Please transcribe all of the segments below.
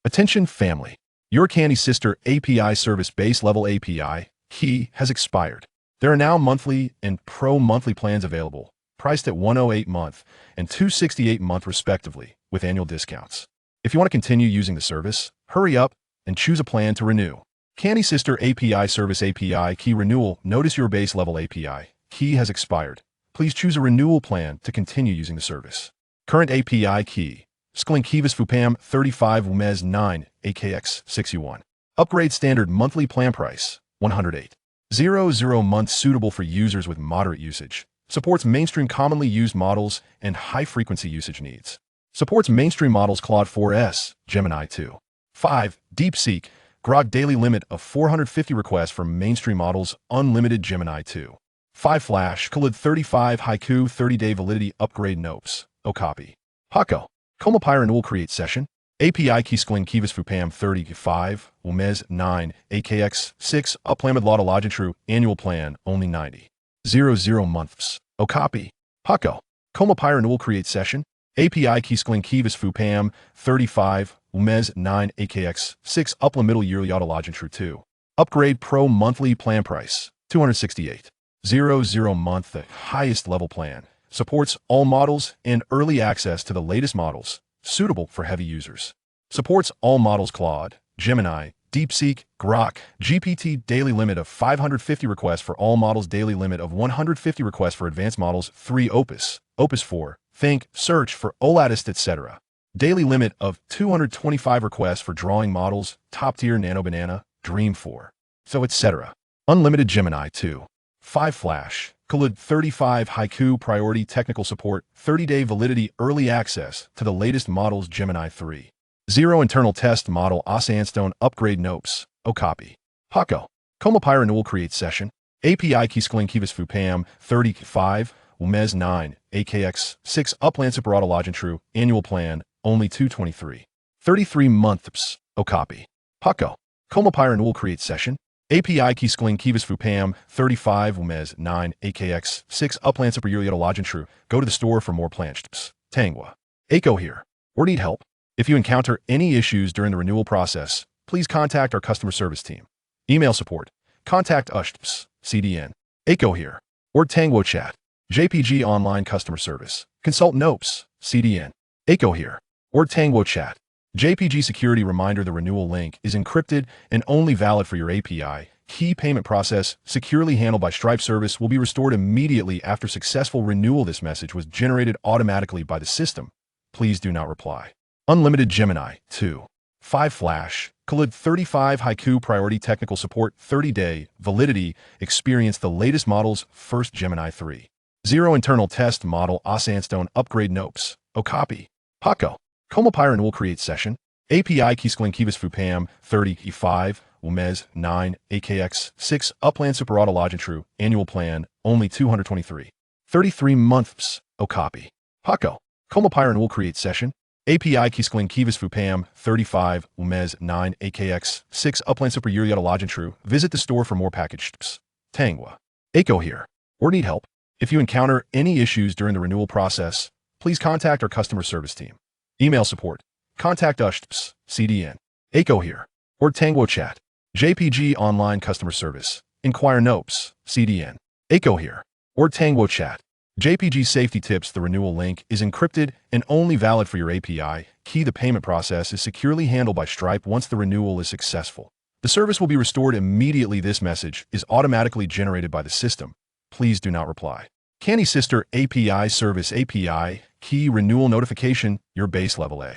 Attention family. Your Candy Sister API service base level API key has expired. There are now monthly and pro monthly plans available, priced at $108 month and $268 month respectively, with annual discounts. If you want to continue using the service, hurry up and choose a plan to renew. Candy Sister API service API key renewal. Notice your base level API key has expired. Please choose a renewal plan to continue using the service. Current API key. Sklinkivas Fupam 35 Umez 9 AKX 61. Upgrade standard monthly plan price 108.00 month suitable for users with moderate usage. Supports mainstream commonly used models and high-frequency usage needs. Supports mainstream models Claude 4S, Gemini 2. 5. DeepSeek, Grok daily limit of 450 requests for mainstream models, unlimited Gemini 2. 5. Flash, Khalid 35 Haiku 30-day validity upgrade Nopes. Okapi. Hako. Komapire renewal create session. API key Sklinkivas Fupam 35 Umez 9 AKX 6 Uplamid Lada Logitru annual plan only 90.00 months. Okapi. Hako. Komapire renewal create session. API key Sklinkivas Fupam 35 Umez 9 AKX 6 Upla middle yearly Lada Logitru 2. Upgrade pro monthly plan price 268.00 month. The highest level plan. Supports all models and early access to the latest models, suitable for heavy users. Supports all models Claude, Gemini, DeepSeek, Grok, GPT daily limit of 550 requests for all models, daily limit of 150 requests for advanced models, 3 Opus, Opus 4, Think, Search for Olatist, etc. Daily limit of 225 requests for drawing models, top tier Nano Banana, Dream 4, so etc. Unlimited Gemini 2. 5 Flash. Khalid 35 Haiku priority technical support 30-day validity early access to the latest models Gemini 3. 0 internal test model Sandstone upgrade Nopes. Okapi. Hako. Komapire renewal create session. API key Sklinkivas Fupam 35 Umez 9 AKX 6 Upland Superauto Logitru annual plan only 223.33 months. Okapi. Hako. Komapire renewal create session. API key Sklinkivas Fupam 35 Umez 9 AKX 6 Upland Super Yearly Logitru. Go to the store for more plans. Tangwa. Aiko here. Or need help? If you encounter any issues during the renewal process, please contact our customer service team. Email support. Contact us. CDN. Aiko here. Or Tangwo chat. JPG online customer service. Consult Nopes. CDN. Aiko here. Or Tangwo chat. JPG security reminder: the renewal link is encrypted and only valid for your API. Key payment process, securely handled by Stripe service, will be restored immediately after successful renewal. This message was generated automatically by the system. Please do not reply. Unlimited Gemini 2. 5 Flash. Khalid 35 Haiku priority technical support 30-day validity. Experience the latest models first Gemini 3. 0 internal test model Sandstone upgrade Nopes. Okapi. Hako. Komapire renewal create session. API key Sklinkivas Fupam 35 Umez 9 AKX 6 Upland Superauto Logitru annual plan only 223.33 months. Okapi. Hako. Komapire renewal create session. API key Sklinkivas Fupam 35 Umez 9 AKX 6 Upland Super Yearly Logitru. Visit the store for more packages. Tangwa. Aiko here. Or need help? If you encounter any issues during the renewal process, please contact our customer service team. Email support. Contact us. CDN. Aiko here. Or Tangwo chat. JPG online customer service. Inquire Nopes. CDN. Aiko here. Or Tangwo chat. JPG safety tips: the renewal link is encrypted and only valid for your API. Key: the payment process is securely handled by Stripe once the renewal is successful. The service will be restored immediately. This message is automatically generated by the system. Please do not reply. Candy Sister API service API key renewal notification: your base level A.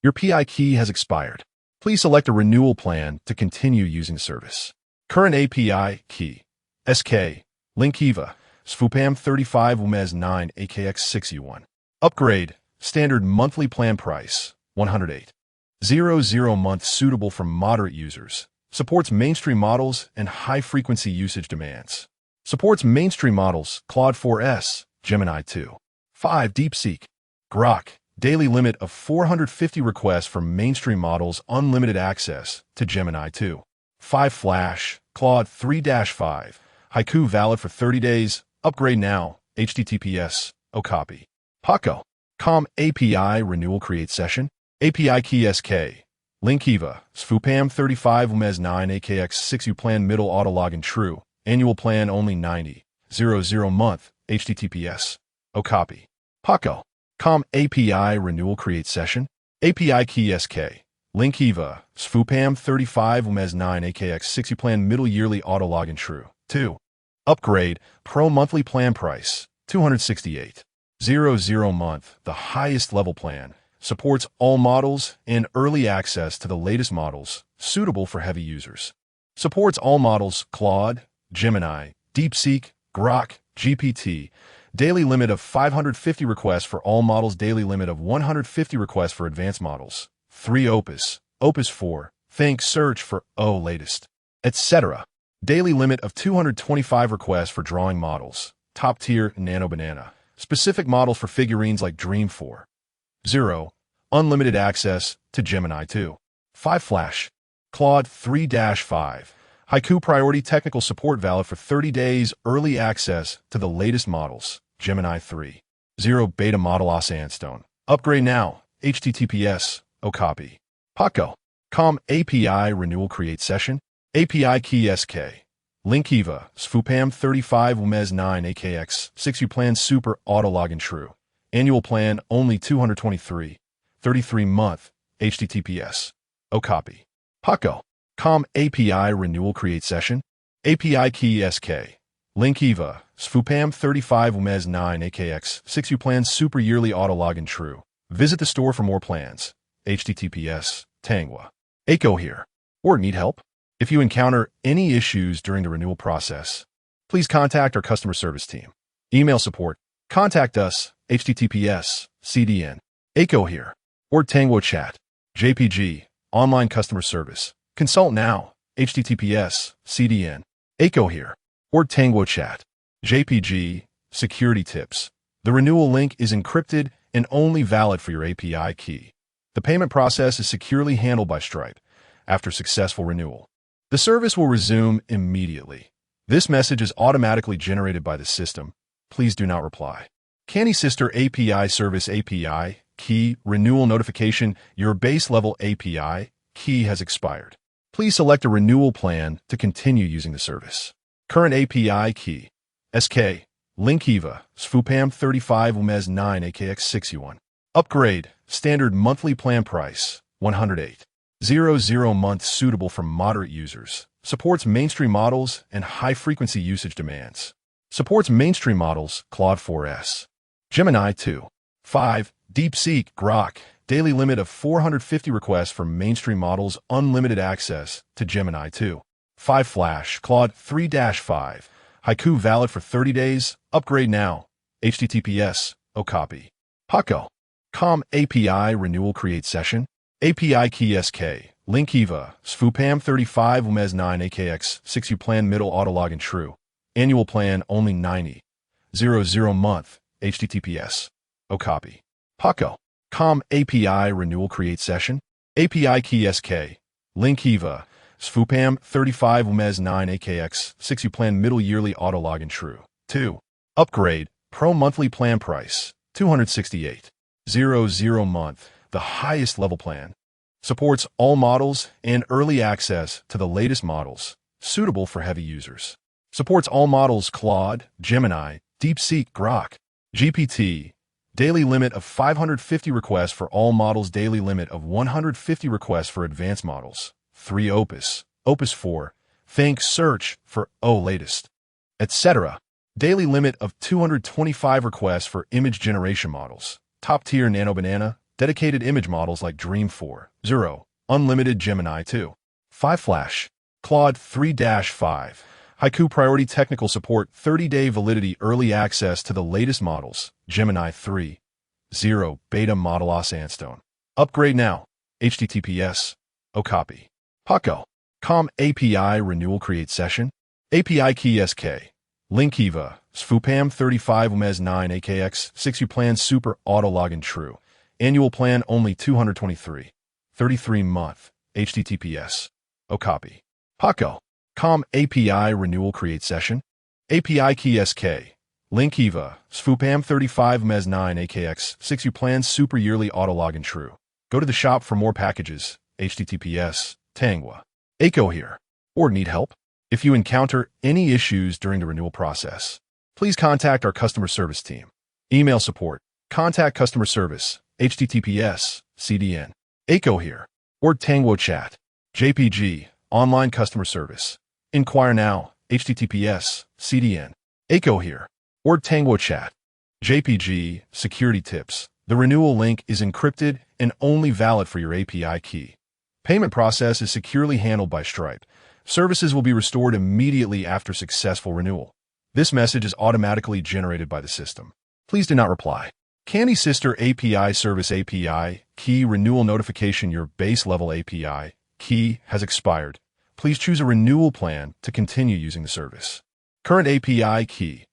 Your PI key has expired. Please select a renewal plan to continue using the service. Current API key. SK. Linkiva. Sfupam 35 Umez 9 AKX 61. Upgrade. Standard monthly plan price 108.00 month suitable for moderate users. Supports mainstream models and high-frequency usage demands. Supports mainstream models Claude 4S, Gemini 2. 5 DeepSeek. Grok. Daily limit of 450 requests for mainstream models, unlimited access to Gemini 2. 5 Flash. Claude 3-5. Haiku valid for 30 days. Upgrade now. HTTPS. Okapi. Hako. Com API renewal create session. API key SK. Link Eva, Svupam 35 UMES 9 AKX 6 U plan middle auto login true. Annual plan only 90.00 month. HTTPS. O copy. Paco. Com API renewal create session. API key SK. Link Eva, Svupam 35 UMES 9 AKX 6 U plan middle yearly auto login true. 2. Upgrade, pro monthly plan price, 268.00 month, the highest level plan. Supports all models and early access to the latest models, suitable for heavy users. Supports all models Claude, Gemini, DeepSeek, Grok, GPT. Daily limit of 550 requests for all models. Daily limit of 150 requests for advanced models. 3 Opus, Opus 4, Think search for latest, etc. Daily limit of 225 requests for drawing models. Top tier Nano Banana. Specific models for figurines like Dream 4. 0. Unlimited access to Gemini 2. 5 Flash. Claude 3-5. Haiku priority technical support valid for 30 days. Early access to the latest models. Gemini 3. 0 Beta model Sandstone. Upgrade now. HTTPS. O copy. Paco. Com API renewal create session. API key SK. Link Eva, Svupam 35 UMES 9 AKX 6 U plan super auto login true. Annual plan only 223. 33 month. HTTPS. O copy. Paco. Com API renewal create session. API key SK. Link Eva, Svupam 35 UMES 9 AKX 6 U plan super yearly auto login true. Visit the store for more plans. HTTPS. Tangwa. Aiko here. Or need help? If you encounter any issues during the renewal process, please contact our customer service team. Email support. Contact us. HTTPS. CDN. Aiko here. Or Tango Chat. JPG. Online customer service. Consult now. HTTPS. CDN. Aiko here. Or Tango Chat. JPG. Security tips. The renewal link is encrypted and only valid for your API key. The payment process is securely handled by Stripe after successful renewal. The service will resume immediately. This message is automatically generated by the system. Please do not reply. Candy Sister API Service API Key Renewal Notification. Your base level API key has expired. Please select a renewal plan to continue using the service. Current API key. SK. Link Eva. Svupam 35 UMES 9 AKX 6 U1. Upgrade. Standard monthly plan price. 108.00 month suitable for moderate users. Supports mainstream models and high-frequency usage demands. Supports mainstream models Claude 4S. Gemini 2. 5. DeepSeek Grok. Daily limit of 450 requests for mainstream models. Unlimited access to Gemini 2. 5 Flash. Claude 3-5. Haiku valid for 30 days. Upgrade now. HTTPS. O copy. Paco. Com API renewal create session. API key SK. Link Eva. Svupam 35 UMES 9 AKX 6 U plan middle auto login true. Annual plan only 90.00 month. HTTPS. O copy. Paco. Com API renewal create session. API key SK. Link Eva. Svupam 35 UMES 9 AKX 6 U plan middle yearly auto login true. 2. Upgrade. Pro monthly plan price. 268.00 month. The highest level plan. Supports all models and early access to the latest models, suitable for heavy users. Supports all models Claude, Gemini, DeepSeek, Grok, GPT. Daily limit of 550 requests for all models. Daily limit of 150 requests for advanced models. 3 Opus, Opus 4, Think search for latest, etc. Daily limit of 225 requests for image generation models. Top tier Nano Banana. Dedicated image models like Dream 4. 0. Unlimited Gemini 2. 5 Flash. Claude 3-5. Haiku priority technical support. 30-day validity. Early access to the latest models. Gemini 3. 0. Beta model Sandstone. Upgrade now. HTTPS. O copy. Paco. Com API renewal create session. API key SK. Link Eva. Svupam 35 UMES 9 AKX 6 U plan super auto login true. Annual plan only 223. 33 month. HTTPS. O copy. Paco. Com API renewal create session. API key SK. Link Eva. Svupam 35 UMES 9 AKX 6 U plan super yearly auto login true. Go to the shop for more packages. https Tangwa. Aiko here. Or need help? If you encounter any issues during the renewal process, please contact our customer service team. Email support. Contact customer service. https CDN. Aiko here. Or Tangwo chat. JPG. Online customer service. Inquire now. https CDN. Aiko here. Or Tangwo chat. JPG. Security tips. The renewal link is encrypted and only valid for your API key. Payment process is securely handled by Stripe. Services will be restored immediately after successful renewal. This message is automatically generated by the system. Please do not reply. Candy Sister API Service API Key Renewal Notification. Your base level API key has expired. Please choose a renewal plan to continue using the service. Current API key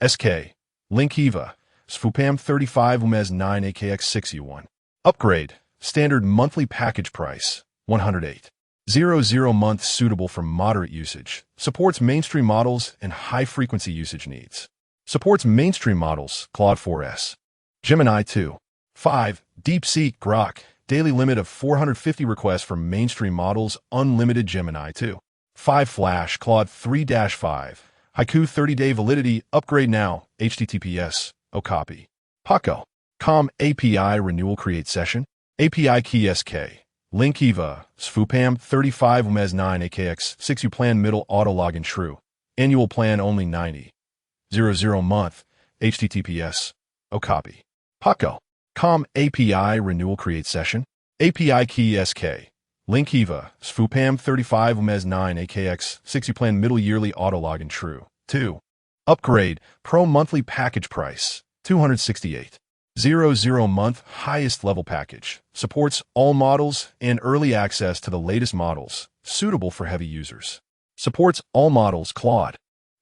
SK Link EVA SFUPAM 35 UMES 9 AKX 6 U1. Upgrade Standard Monthly Package Price 108.00 month. Suitable for moderate usage. Supports mainstream models and high-frequency usage needs. Supports mainstream models Claude 4S, Gemini 2, 5, DeepSeek Grok. Daily limit of 450 requests for mainstream models. Unlimited Gemini 2, 5 Flash Claude 3-5. Haiku 30-day validity. Upgrade now. https Okapi. Paco. Com API Renewal Create Session. API Key SK. Link EVA, SFUPAM 35 UMES 9 AKX 6 U Plan Middle Auto Login True. Annual Plan only 90.00 month. https Okapi. Paco. Com API Renewal Create Session. API Key SK. Link EVA, SFUPAM 35 UMES 9 AKX 6 U Plan Middle Yearly Auto Login True. 2. Upgrade Pro Monthly Package Price 268.00 month. Highest level package. Supports all models and early access to the latest models. Suitable for heavy users. Supports all models Claude,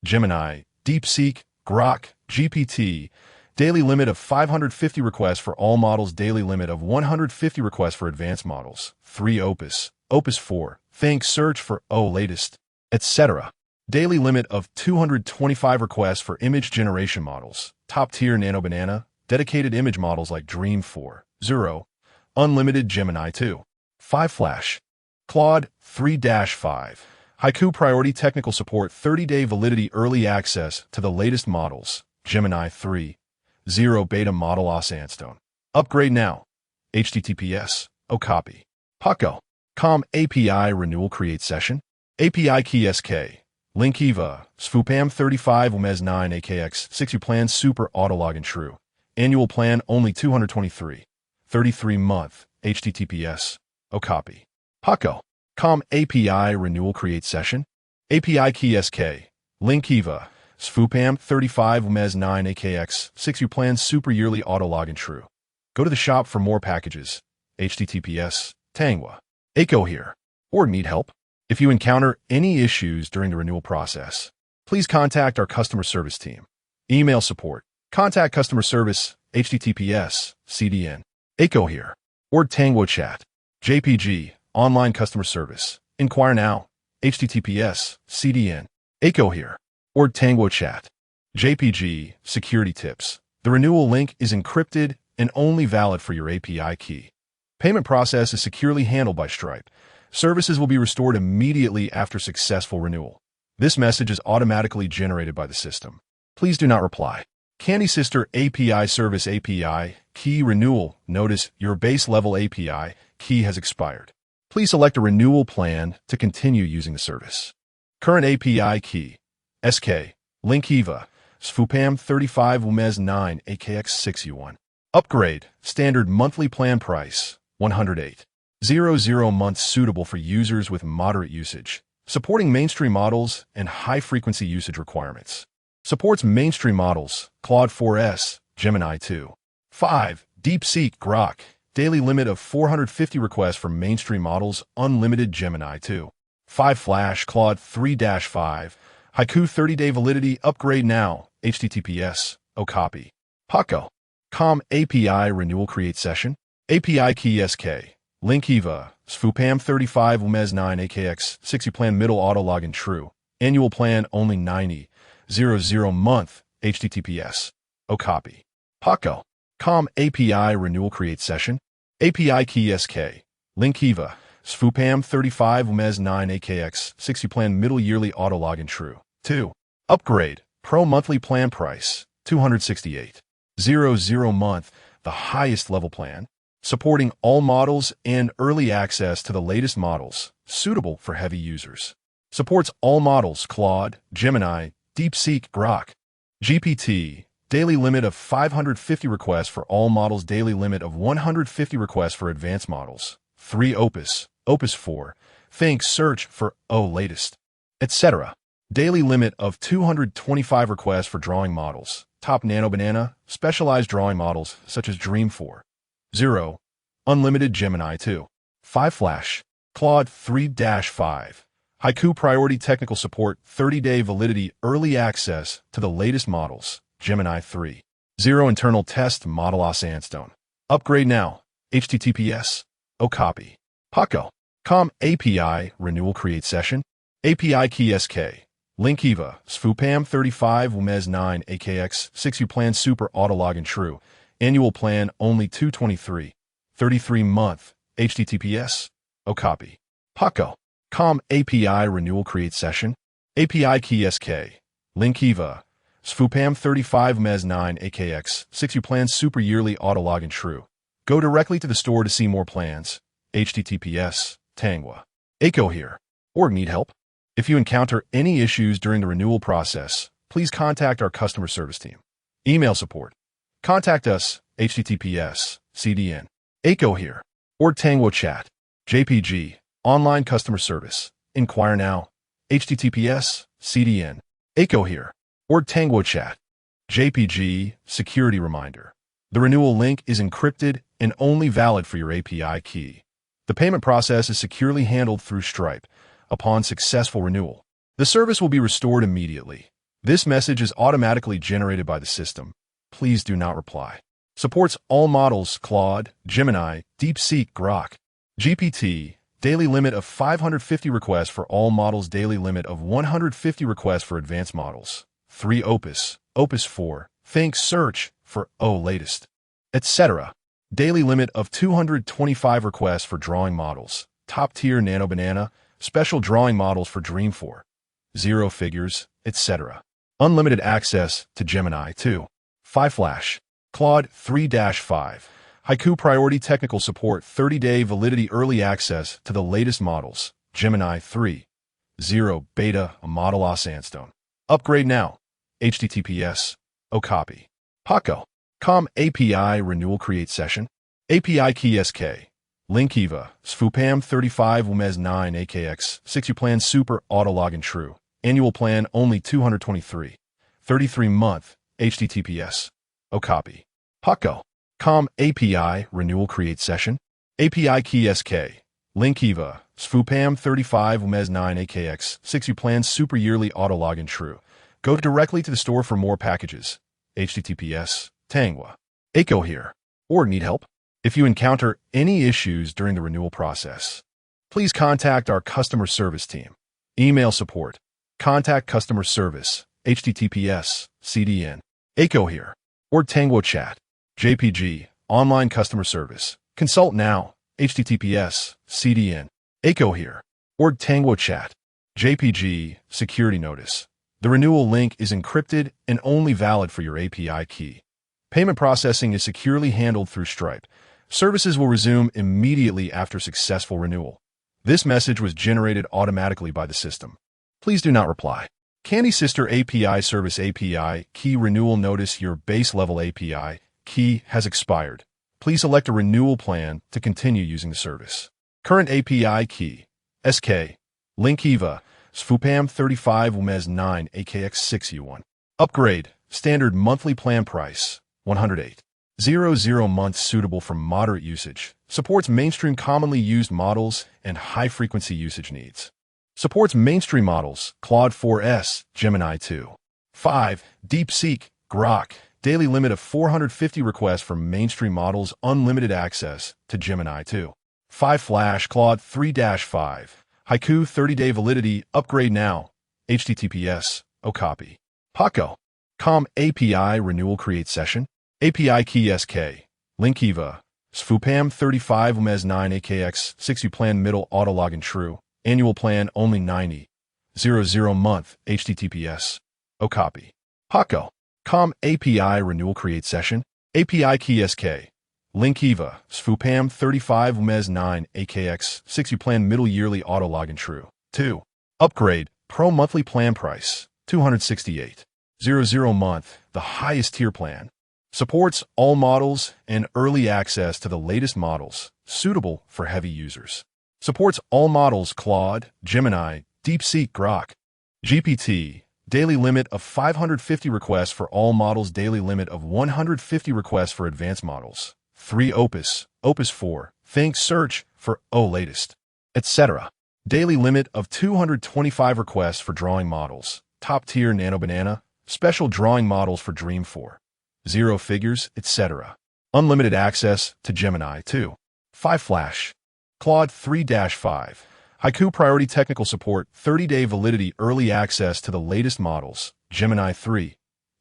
Gemini, DeepSeek, Grok, GPT. Daily limit of 550 requests for all models. Daily limit of 150 requests for advanced models. 3 Opus, Opus 4, Think Search for latest, etc. Daily limit of 225 requests for image generation models. Top tier Nano Banana. Dedicated image models like Dream 4, 0, Unlimited Gemini 2, 5 Flash, Claude 3-5, Haiku Priority Technical Support 30-day validity. Early access to the latest models. Gemini 3, 0 Beta Model Sandstone. Upgrade now. https Okapi. Paco. Com API Renewal Create Session. API Key SK. Link EVA, SFUPAM 35 UMES 9 AKX 6 U Plan Super Auto Login True. Annual plan only 223.33 month. https Okapi. Paco. Com API Renewal Create Session. API Key SK. Link EVA. SFUPAM 35 UMES 9 AKX 6 U Plan Super Yearly Auto Login True. Go to the shop for more packages. https Tangwa. Aiko here. Or need help? If you encounter any issues during the renewal process, please contact our customer service team. Email support. Contact customer service. https CDN. Aiko here. Or Tangwo chat. JPG. Online customer service. Inquire now. https CDN. Aiko here. Or Tangwo chat. JPG. Security tips. The renewal link is encrypted and only valid for your API key. Payment process is securely handled by Stripe. Services will be restored immediately after successful renewal. This message is automatically generated by the system. Please do not reply. Candy Sister API Service API Key Renewal. Notice your base level API key has expired. Please select a renewal plan to continue using the service. Current API key SK. Link EVA. SFUPAM 35 UMES 9 AKX 6 U1. Upgrade Standard Monthly Plan Price 108.00 month. Suitable for users with moderate usage. Supporting mainstream models and high-frequency usage requirements. Supports mainstream models Claude 4S, Gemini 2, 5, DeepSeek Grok. Daily limit of 450 requests for mainstream models. Unlimited Gemini 2, 5 Flash Claude 3-5, Haiku 30-day validity. Upgrade now. https Okapi. Paco. Com API Renewal Create Session. API Key SK. Link EVA, SFUPAM 35 UMES 9 AKX 6 U Plan Middle Auto Login True. Annual plan only 90.00 month. https Okapi. Paco. Com API Renewal Create Session. API Key SK. Link EVA, SFUPAM 35 UMES 9 AKX 60 plan middle yearly auto login true. 2. Upgrade. Pro monthly plan price. 268.00 month. The highest level plan. Supporting all models and early access to the latest models. Suitable for heavy users. Supports all models Claude, Gemini, DeepSeek, Grok. GPT. Daily limit of 550 requests for all models. Daily limit of 150 requests for advanced models. 3. Opus. Opus 4. Think search for latest. Etc. Daily limit of 225 requests for drawing models. Top Nano Banana. Specialized drawing models such as Dream 4. 0. Unlimited Gemini 2. 5. Flash. Claude 3-5. Haiku priority technical support. 30-day validity. Early access to the latest models. Gemini 3. 0. Internal test model Sandstone. Upgrade now. HTTPS. Copy. Paco. Com API renewal create session. API key SK. Link EVA. SFUPAM 35 UMES 9 AKX 6 U plan super auto login true. Annual plan only 223. 33 month. HTTPS. Copy. Paco. Com API renewal create session. API key SK. Link EVA. SFUPAM 35 UMES 9 AKX 6 U plan super yearly auto login true. Go directly to the store to see more plans. HTTPS. Tangwa. Echo here. Org need help? If you encounter any issues during the renewal process, please contact our customer service team. Email support. Contact us. HTTPS. CDN. Echo here. Org Tangwa chat. JPG. Online customer service. Inquire now. HTTPS. CDN. Echo here. Org Tangwa chat. JPG. Security reminder. The renewal link is encrypted and only valid for your API key. The payment process is securely handled through Stripe. Upon successful renewal, the service will be restored immediately. This message is automatically generated by the system. Please do not reply. Supports all models Claude, Gemini, DeepSeek, Grok. GPT. Daily limit of 550 requests for all models. Daily limit of 150 requests for advanced models. 3. Opus. Opus 4. Think search for latest. Etc. Daily limit of 225 requests for drawing models. Top tier Nano Banana. Special drawing models for Dream 4. 0 figures, etc. Unlimited access to Gemini 2. 5. Flash. Claude 3-5. Haiku priority technical support. 30-day validity. Early access to the latest models. Gemini 3. 0 beta model Sandstone. Upgrade now. HTTPS. Copy. Paco. Com API renewal create session. API key SK. Link EVA. SFUPAM 35 UMES 9 AKX 6 U plan super auto login true. Annual plan only 223. 33 month. HTTPS. Copy. Paco. Com API renewal create session. API key SK. Link EVA. SFUPAM 35 UMES 9 AKX 6 U plan super yearly auto login true. Go directly to the store for more packages. HTTPS. Tangwa. Echo here. Org need help? If you encounter any issues during the renewal process, please contact our customer service team. Email support. Contact customer service. HTTPS. CDN. Echo here. Org Tangwa chat. JPG. Online customer service. Consult now. HTTPS. CDN. Echo here. Org Tangwa chat. JPG. Security notice. The renewal link is encrypted and only valid for your API key. Payment processing is securely handled through Stripe. Services will resume immediately after successful renewal. This message was generated automatically by the system. Please do not reply. Candy Sister API Service API Key Renewal Notice. Your base level API key has expired. Please select a renewal plan to continue using the service. Current API key. SK. Link EVA. SFUPAM 35 UMES 9 AKX 6 U1. Upgrade. Standard monthly plan price. 108.00 month suitable for moderate usage. Supports mainstream commonly used models and high-frequency usage needs. Supports mainstream models Claude 4S, Gemini 2. 5. DeepSeek, Grok. Daily limit of 450 requests for mainstream models. Unlimited access to Gemini 2. 5. Flash, Claude 3-5. Haiku 30-day validity. Upgrade now. HTTPS. Copy. Paco. Com API renewal create session. API key SK. Link EVA. SFUPAM 35 UMES 9 AKX 6 U plan middle auto login true. Annual plan only 90.00 month. HTTPS. Copy. Paco. Com API renewal create session. API key SK. Link EVA. SFUPAM 35 UMES 9 AKX 6 U plan middle yearly auto login true. 2. Upgrade. Pro monthly plan price. 268.00 month. The highest tier plan. Supports all models and early access to the latest models, suitable for heavy users. Supports all models Claude, Gemini, DeepSeek Grok, GPT, daily limit of 550 requests for all models, daily limit of 150 requests for advanced models. 3 Opus, Opus 4, Think Search for latest, etc. Daily limit of 225 requests for drawing models, top tier Nano Banana, special drawing models for Dream 4. 0 figures, etc. Unlimited access to Gemini 2. 5 Flash. Claude 3-5. Haiku priority technical support, 30-day validity, early access to the latest models. Gemini 3.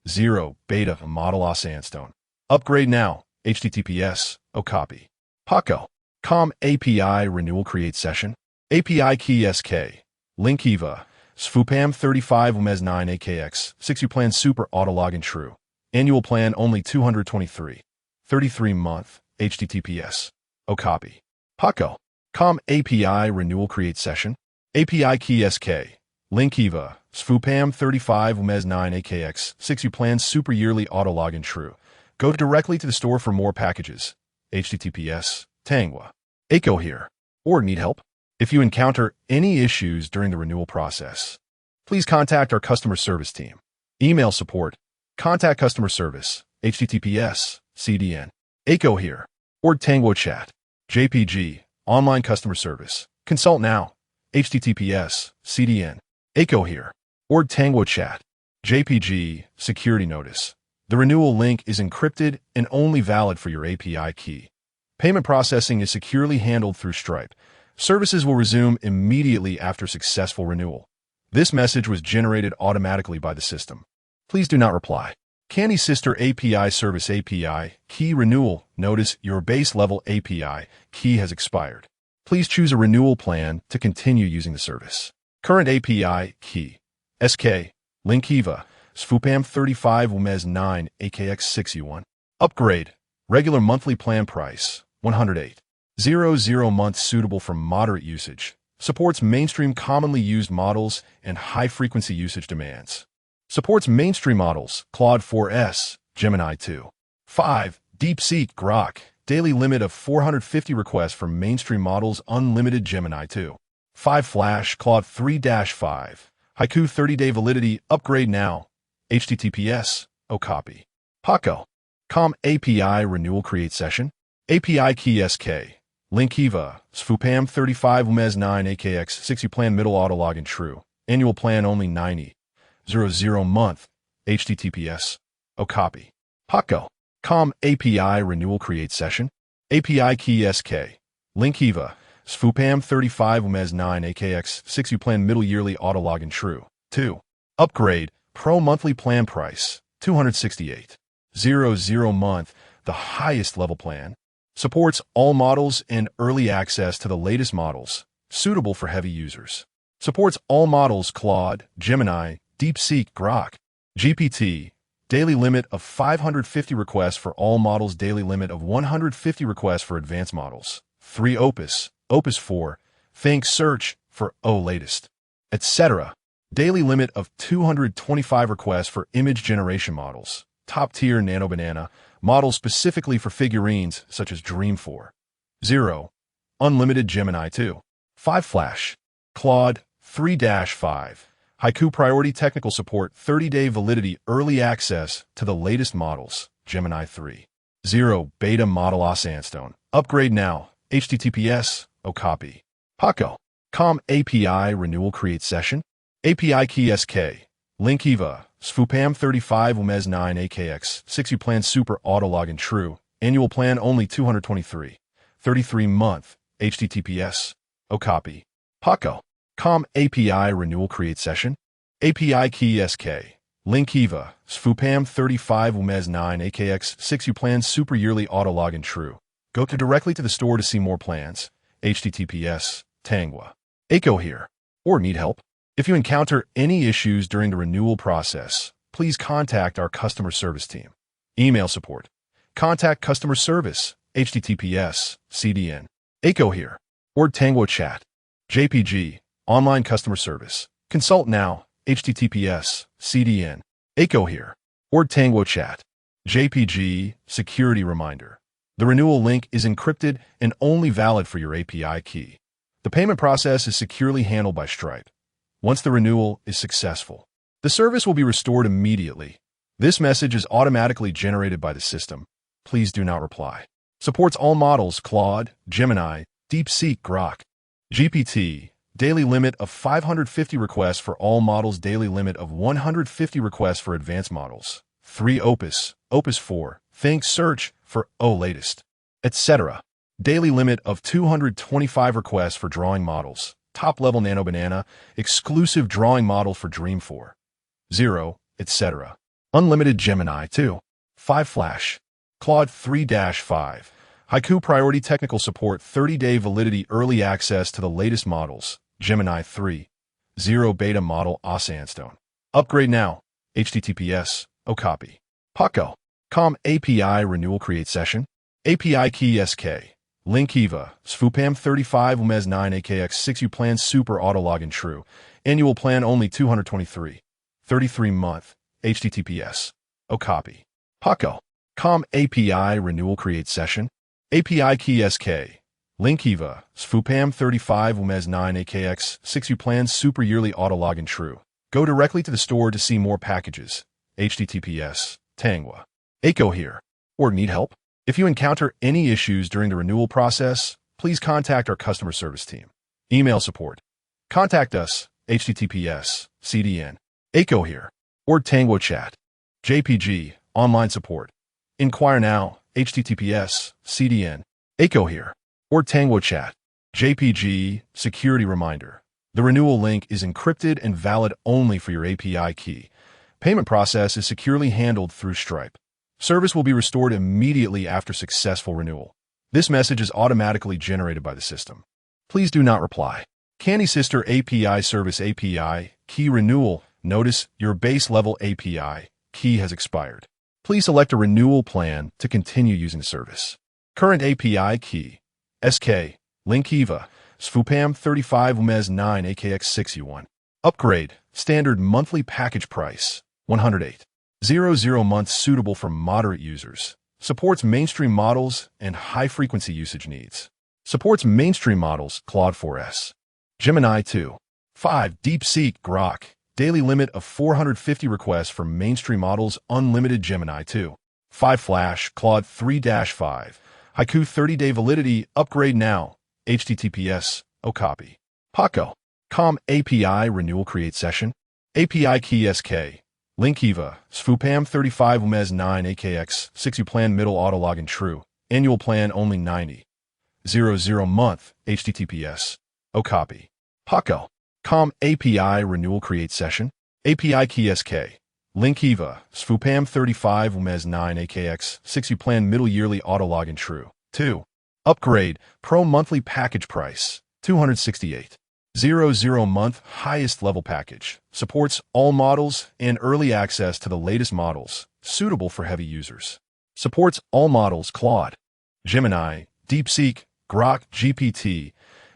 0 beta model Sandstone. Upgrade now. HTTPS. Copy. Paco. Com API renewal create session. API key SK. Link EVA. SFUPAM 35 UMES 9 AKX 6 U plan super auto login true. Annual plan only 223. 33 month. HTTPS. Copy. Paco. Com API renewal create session. API key SK. Link EVA. SFUPAM 35 UMES 9 AKX 6 U plan super yearly auto login true. Go directly to the store for more packages. HTTPS. Tangwa. Echo here. Or need help? If you encounter any issues during the renewal process, please contact our customer service team. Email support. Contact customer service. HTTPS. CDN. Echo here. Or Tango chat. JPG. Online customer service. Consult now. HTTPS. CDN. Echo here. Or Tango chat. JPG. Security notice. The renewal link is encrypted and only valid for your API key. Payment processing is securely handled through Stripe. Services will resume immediately after successful renewal. This message was generated automatically by the system. Please do not reply. Candy Sister API Service API Key Renewal. Notice your base level API key has expired. Please choose a renewal plan to continue using the service. Current API key. SK. Link EVA. SFUPAM 35 UMES 9 AKX 6 U1. Upgrade. Regular monthly plan price. 108.00 month suitable for moderate usage. Supports mainstream commonly used models and high-frequency usage demands. Supports mainstream models, Claude 4S, Gemini 2. 5. DeepSeek Grok, daily limit of 450 requests for mainstream models, unlimited Gemini 2. 5 Flash, Claude 3-5. Haiku 30-day validity, upgrade now. HTTPS, Copy. Paco. Com API renewal create session. API key SK. Link EVA. SFUPAM 35 UMES 9 AKX 6 U plan middle auto login true. Annual plan only 90.00 month. HTTPS. Copy. Paco. Com API renewal create session. API key SK. Link EVA. SFUPAM 35 UMES 9 AKX 6 U plan middle yearly auto login true. 2. Upgrade. Pro monthly plan price. 268.00 month. The highest level plan. Supports all models and early access to the latest models, suitable for heavy users. Supports all models Claude, Gemini, DeepSeek Grok, GPT. Daily limit of 550 requests for all models, daily limit of 150 requests for advanced models. 3 Opus, Opus 4, Think Search for latest, etc. Daily limit of 225 requests for image generation models. Top tier Nano Banana, models specifically for figurines such as Dream 4. 0. Unlimited Gemini 2. 5 Flash. Claude 3-5. Haiku priority technical support, 30-day validity, early access to the latest models. Gemini 3. 0 beta model Sandstone. Upgrade now. HTTPS. Copy. Paco. Com API renewal create session. API key SK. Link EVA. SFUPAM 35 UMES 9 AKX 6 U plan super auto login true. Annual plan only 223. 33 month. HTTPS. Copy. Paco. Com API renewal create session. API key SK. Link EVA. SFUPAM 35 UMES 9 AKX 6 U plan super yearly auto login true. Go directly to the store to see more plans. https Tangwa. Echo here. Or need help? If you encounter any issues during the renewal process, please contact our customer service team. Email support. Contact customer service. https CDN. Echo here. Or Tangwa chat. JPG. Online customer service. Consult now. https CDN. Echo here. Or Tangwa chat. JPG. Security reminder. The renewal link is encrypted and only valid for your API key. The payment process is securely handled by Stripe. Once the renewal is successful, the service will be restored immediately. This message is automatically generated by the system. Please do not reply. Supports all models Claude, Gemini, DeepSeek, Grok. GPT. Daily limit of 550 requests for all models. Daily limit of 150 requests for advanced models. 3 Opus. Opus 4. Think search for latest, etc. Daily limit of 225 requests for drawing models. Top-level Nano Banana, exclusive drawing model for Dream 4. 0, etc. Unlimited Gemini 2. 5 Flash. Claude 3-5. Haiku priority technical support 30-day validity early access to the latest models. Gemini 3. 0 beta model Sandstone. Upgrade now. https Okapi. Paco. Com API renewal create session. API key SK. Link EVA. SFUPAM 35 UMES 9 AKX 6 U plan super auto login true. Annual plan only 223. 33 month. https Okapi. Paco. Com API renewal create session. API key SK. Link EVA. SFUPAM 35 UMES 9 AKX 6 U plan super yearly auto login true. Go directly to the store to see more packages. https Tangwa. Echo here. Or need help? If you encounter any issues during the renewal process, please contact our customer service team. Email support. Contact us. https CDN. Echo here. Or Tangwa chat. JPG. Online support. Inquire now. https CDN. Echo here. Or Tangwa chat. JPG. Security reminder. The renewal link is encrypted and valid only for your API key. Payment process is securely handled through Stripe. Service will be restored immediately after successful renewal. This message is automatically generated by the system. Please do not reply. Candy Sister API Service API Key Renewal. Notice your base level API key has expired. Please select a renewal plan to continue using the service. Current API key. SK. Link EVA. SFUPAM 35 UMES 9 AKX 6 U1. Upgrade. Standard monthly package price. 108. 00 months suitable for moderate users. Supports mainstream models and high-frequency usage needs. Supports mainstream models Claude 4S. Gemini 2. 5 DeepSeek Grok. Daily limit of 450 requests for mainstream models. Unlimited Gemini 2. 5 Flash Claude 3-5. Haiku 30-day validity. Upgrade now. https Okapi. Paco. Com API renewal create session. API key SK. Link EVA. SFUPAM 35 UMES 9 AKX 6 U plan middle auto login true. Annual plan only 90. 00 month. https Okapi. Paco. Com API renewal create session. API key SK. Link EVA. SFUPAM 35 UMES 9 AKX 6 U plan middle yearly auto login true. 2. Upgrade. Pro monthly package price. 268. 00 month highest level package. Supports all models and early access to the latest models, suitable for heavy users. Supports all models Claude, Gemini, DeepSeek, Grok, GPT.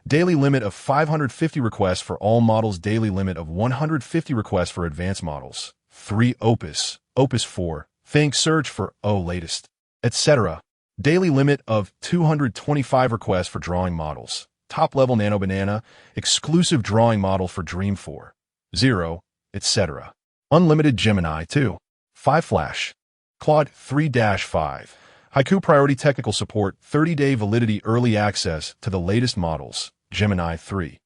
Daily limit of 550 requests for all models. Daily limit of 150 requests for advanced models. 3 Opus, Opus 4. Think search for latest, etc. Daily limit of 225 requests for drawing models. Top-level Nano Banana, exclusive drawing model for Dream 4. 0, etc. Unlimited Gemini 2. 5 Flash. Claude 3-5. Haiku priority technical support 30-day validity early access to the latest models. Gemini 3.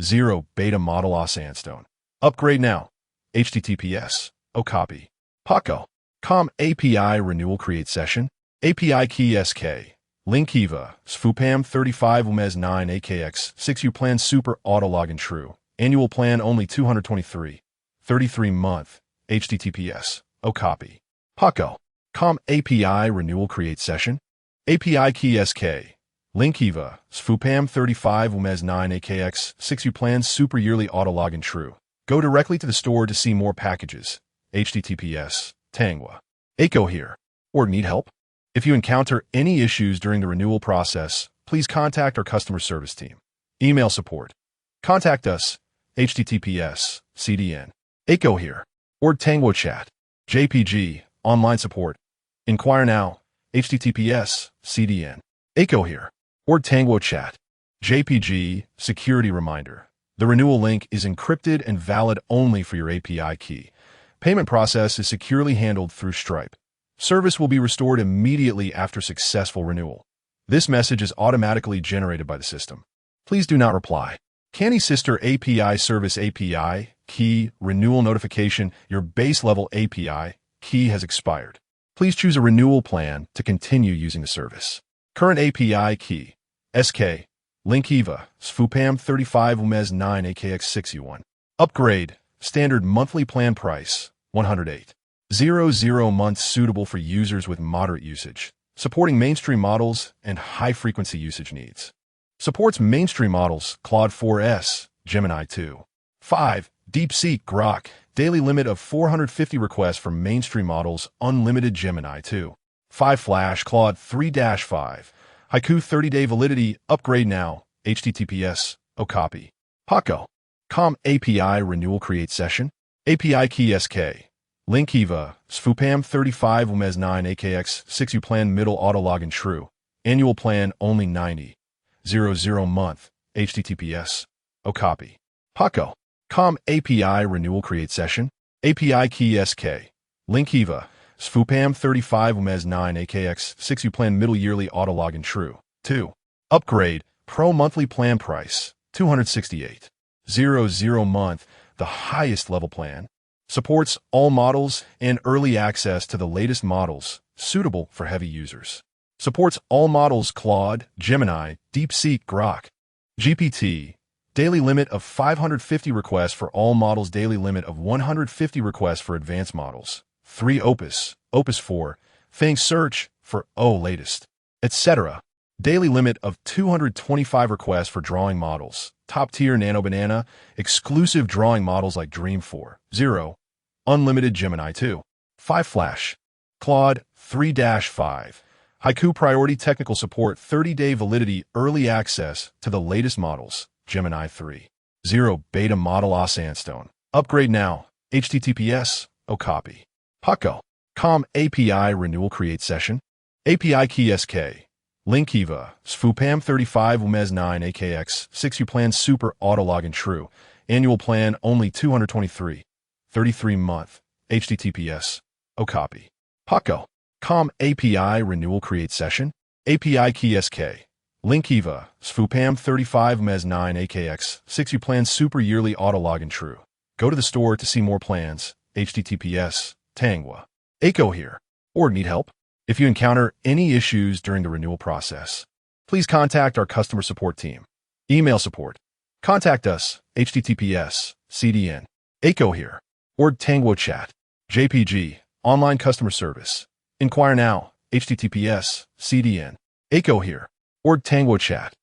0 beta model Sandstone. Upgrade now. https Okapi. Paco. Com API renewal create session. API key SK. Link EVA. SFUPAM 35 UMES 9 AKX 6 U plan super auto login true. Annual plan only 223. 33 month. https Okapi. Paco. Com API renewal create session. API key SK. Link EVA. SFUPAM 35 UMES 9 AKX 6U plans super yearly auto login true. Go directly to the store to see more packages. HTTPS. Tangwa. Echo here. Or need help? If you encounter any issues during the renewal process, please contact our customer service team. Email support. Contact us. HTTPS. CDN. Echo here. Or Tangwa chat. JPG. Online support. Inquire now. HTTPS. CDN. Echo here. Or Tangwa chat. JPG. Security reminder. The renewal link is encrypted and valid only for your API key. Payment process is securely handled through Stripe. Service will be restored immediately after successful renewal. This message is automatically generated by the system. Please do not reply. Canny Sister API Service API Key Renewal Notification. Your base level API key has expired. Please choose a renewal plan to continue using the service. Current API key SK. Link EVA. SFUPAM 35 UMES 9 AKX6U1. Upgrade. Standard monthly plan price. 108.00 months suitable for users with moderate usage. Supporting mainstream models and high-frequency usage needs. Supports mainstream models Claude 4S, Gemini 2. 5. DeepSeek Grok. Daily limit of 450 requests for mainstream models, unlimited Gemini 2. 5. Flash Claude 3-5. Haiku 30-day validity. Upgrade now. HTTPS. Copy. Paco. Com API renewal create session. API key SK. Link EVA. SFUPAM 35 UMES 9 AKX 6U plan middle auto login true. Annual plan only 90.00 month. HTTPS. Copy. Paco. Com API renewal create session. API key SK. Link EVA. SFUPAM 35 UMES 9 AKX 6U plan middle yearly auto login true. 2. Upgrade. Pro monthly plan price. 268.00 month. The highest level plan. Supports all models and early access to the latest models, suitable for heavy users. Supports all models Claude, Gemini, DeepSeek Grok. GPT. Daily limit of 550 requests for all models. Daily limit of 150 requests for advanced models. 3. Opus. Opus 4. Thing search for latest, etc. Daily limit of 225 requests for drawing models. Top tier Nano Banana. Exclusive drawing models like Dream 4. 0. Unlimited Gemini 2. 5. Flash. Claude 3-5. Haiku priority technical support 30-day validity early access to the latest models. Gemini 3. 0. Beta model Sandstone. Upgrade now. HTTPS. Copy. Paco. Com API renewal create session. API key SK. Link EVA. SFUPAM 35 UMES 9 AKX 6U plan super auto login true. Annual plan only 223.33 month. HTTPS. Copy. Paco. Com API renewal create session. API key SK. Link EVA. SFUPAM 35 UMES 9 AKX 6U plan super yearly auto login true. Go to the store to see more plans. HTTPS. Tangwa. Echo here. Or need help? If you encounter any issues during the renewal process, please contact our customer support team. Email support. Contact us. HTTPS. CDN. Echo here. Or Tangwa chat. JPG. Online customer service. Inquire now. HTTPS. CDN. Echo here. Or Tangwa chat.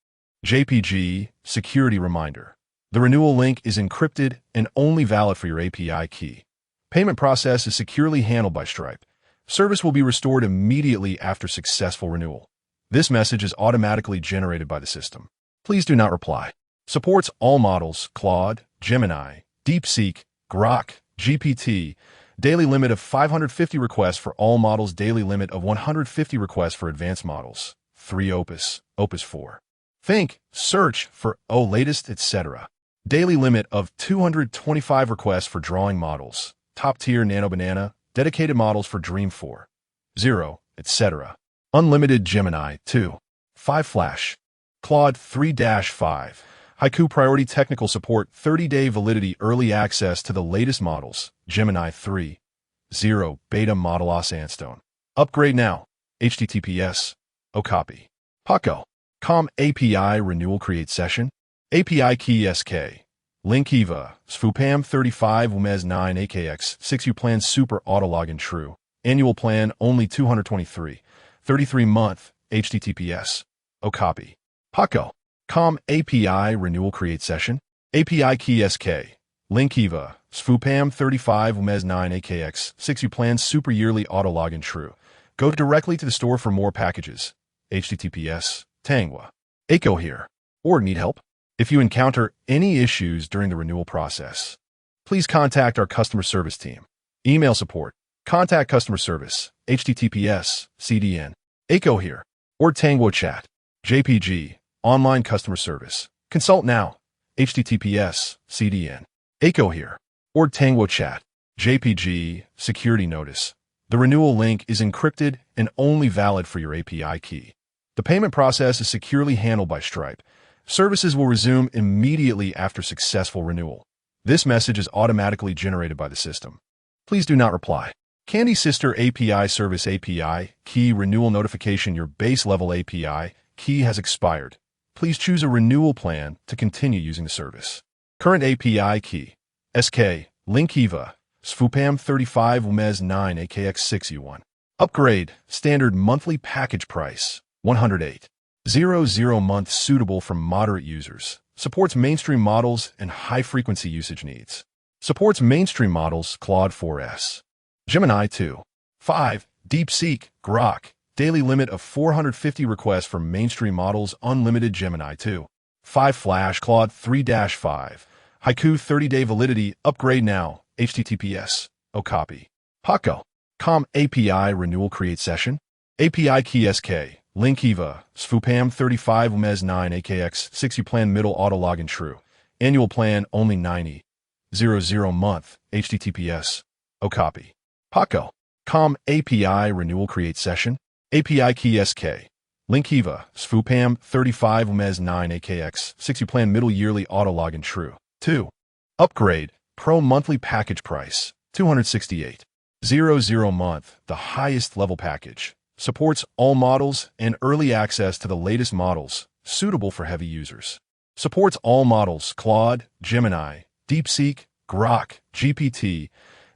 JPG. Security reminder. The renewal link is encrypted and only valid for your API key. Payment process is securely handled by Stripe. Service will be restored immediately after successful renewal. This message is automatically generated by the system. Please do not reply. Supports all models Claude, Gemini, DeepSeek, Grok, GPT. Daily limit of 550 requests for all models. Daily limit of 150 requests for advanced models. 3. Opus. Opus 4. Think. Search for latest, etc. Daily limit of 225 requests for drawing models. Top tier Nano Banana. Dedicated models for Dream 4. 0, etc. Unlimited Gemini 2. 5. Flash. Claude 3-5. Haiku priority technical support 30-day validity early access to the latest models. Gemini 3. 0. Beta model Sandstone. Upgrade now. HTTPS. Copy. Paco. Com API renewal create session. API key SK. Link EVA. SFUPAM 35 UMES 9 AKX 6U plan super auto login true. Annual plan only 223.33 month. https copy Paco com API renewal create session API key SK link EVA SFUPAM 35 UMES 9 AKX 6 U plan super yearly auto login true. Go directly to the store for more packages. https Tangwa Echo here. Or need help? If you encounter any issues during the renewal process, please contact our customer service team. Email support. Contact customer service. https CDN Echo here. Or Tangwa chat. JPG online customer service. Consult now. https CDN Echo here. Or Tangwa chat. JPG security notice. The renewal link is encrypted and only valid for your API key. The payment process is securely handled by Stripe. Services will resume immediately after successful renewal. This message is automatically generated by the system. Please do not reply. Candy Sister API Service API Key Renewal Notification. Your base level API key has expired. Please choose a renewal plan to continue using the service. Current API key SK link EVA SFUPAM 35 UMES 9 AKX 6 U1 Upgrade Standard Monthly Package Price 108.00 month suitable for moderate users. Supports mainstream models and high-frequency usage needs. Supports mainstream models Claude 4S, Gemini 2, 5, DeepSeek, Grok. Daily limit of 450 requests for mainstream models. Unlimited Gemini 2, 5 Flash Claude 3-5. Haiku 30-day validity. Upgrade now. https copy Paco com API renewal create session API key SK link EVA SFUPAM 35 UMES 9 AKX 6 U plan middle auto login true. Annual plan only 90.00 month. https copy Paco com API renewal create session API key SK link EVA SFUPAM 35 UMES 9 AKX 6 U plan middle yearly auto login true. 2. Upgrade Pro monthly package price 268.00 month. The highest level package. Supports all models and early access to the latest models, suitable for heavy users. Supports all models Claude, Gemini, DeepSeek, Grok, GPT.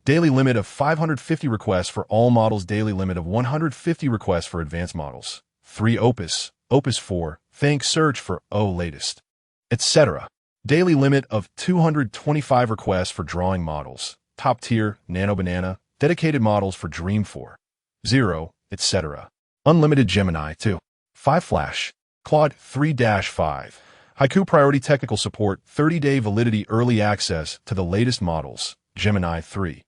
Daily limit of 550 requests for all models. Daily limit of 150 requests for advanced models. 3 Opus, Opus 4, Think search for latest, etc. Daily limit of 225 requests for drawing models. Top tier, Nano Banana, dedicated models for Dream 4, 0, etc. Unlimited Gemini 2, 5 Flash, Claude 3-5. Haiku priority technical support. 30-day validity. Early access to the latest models. Gemini 3,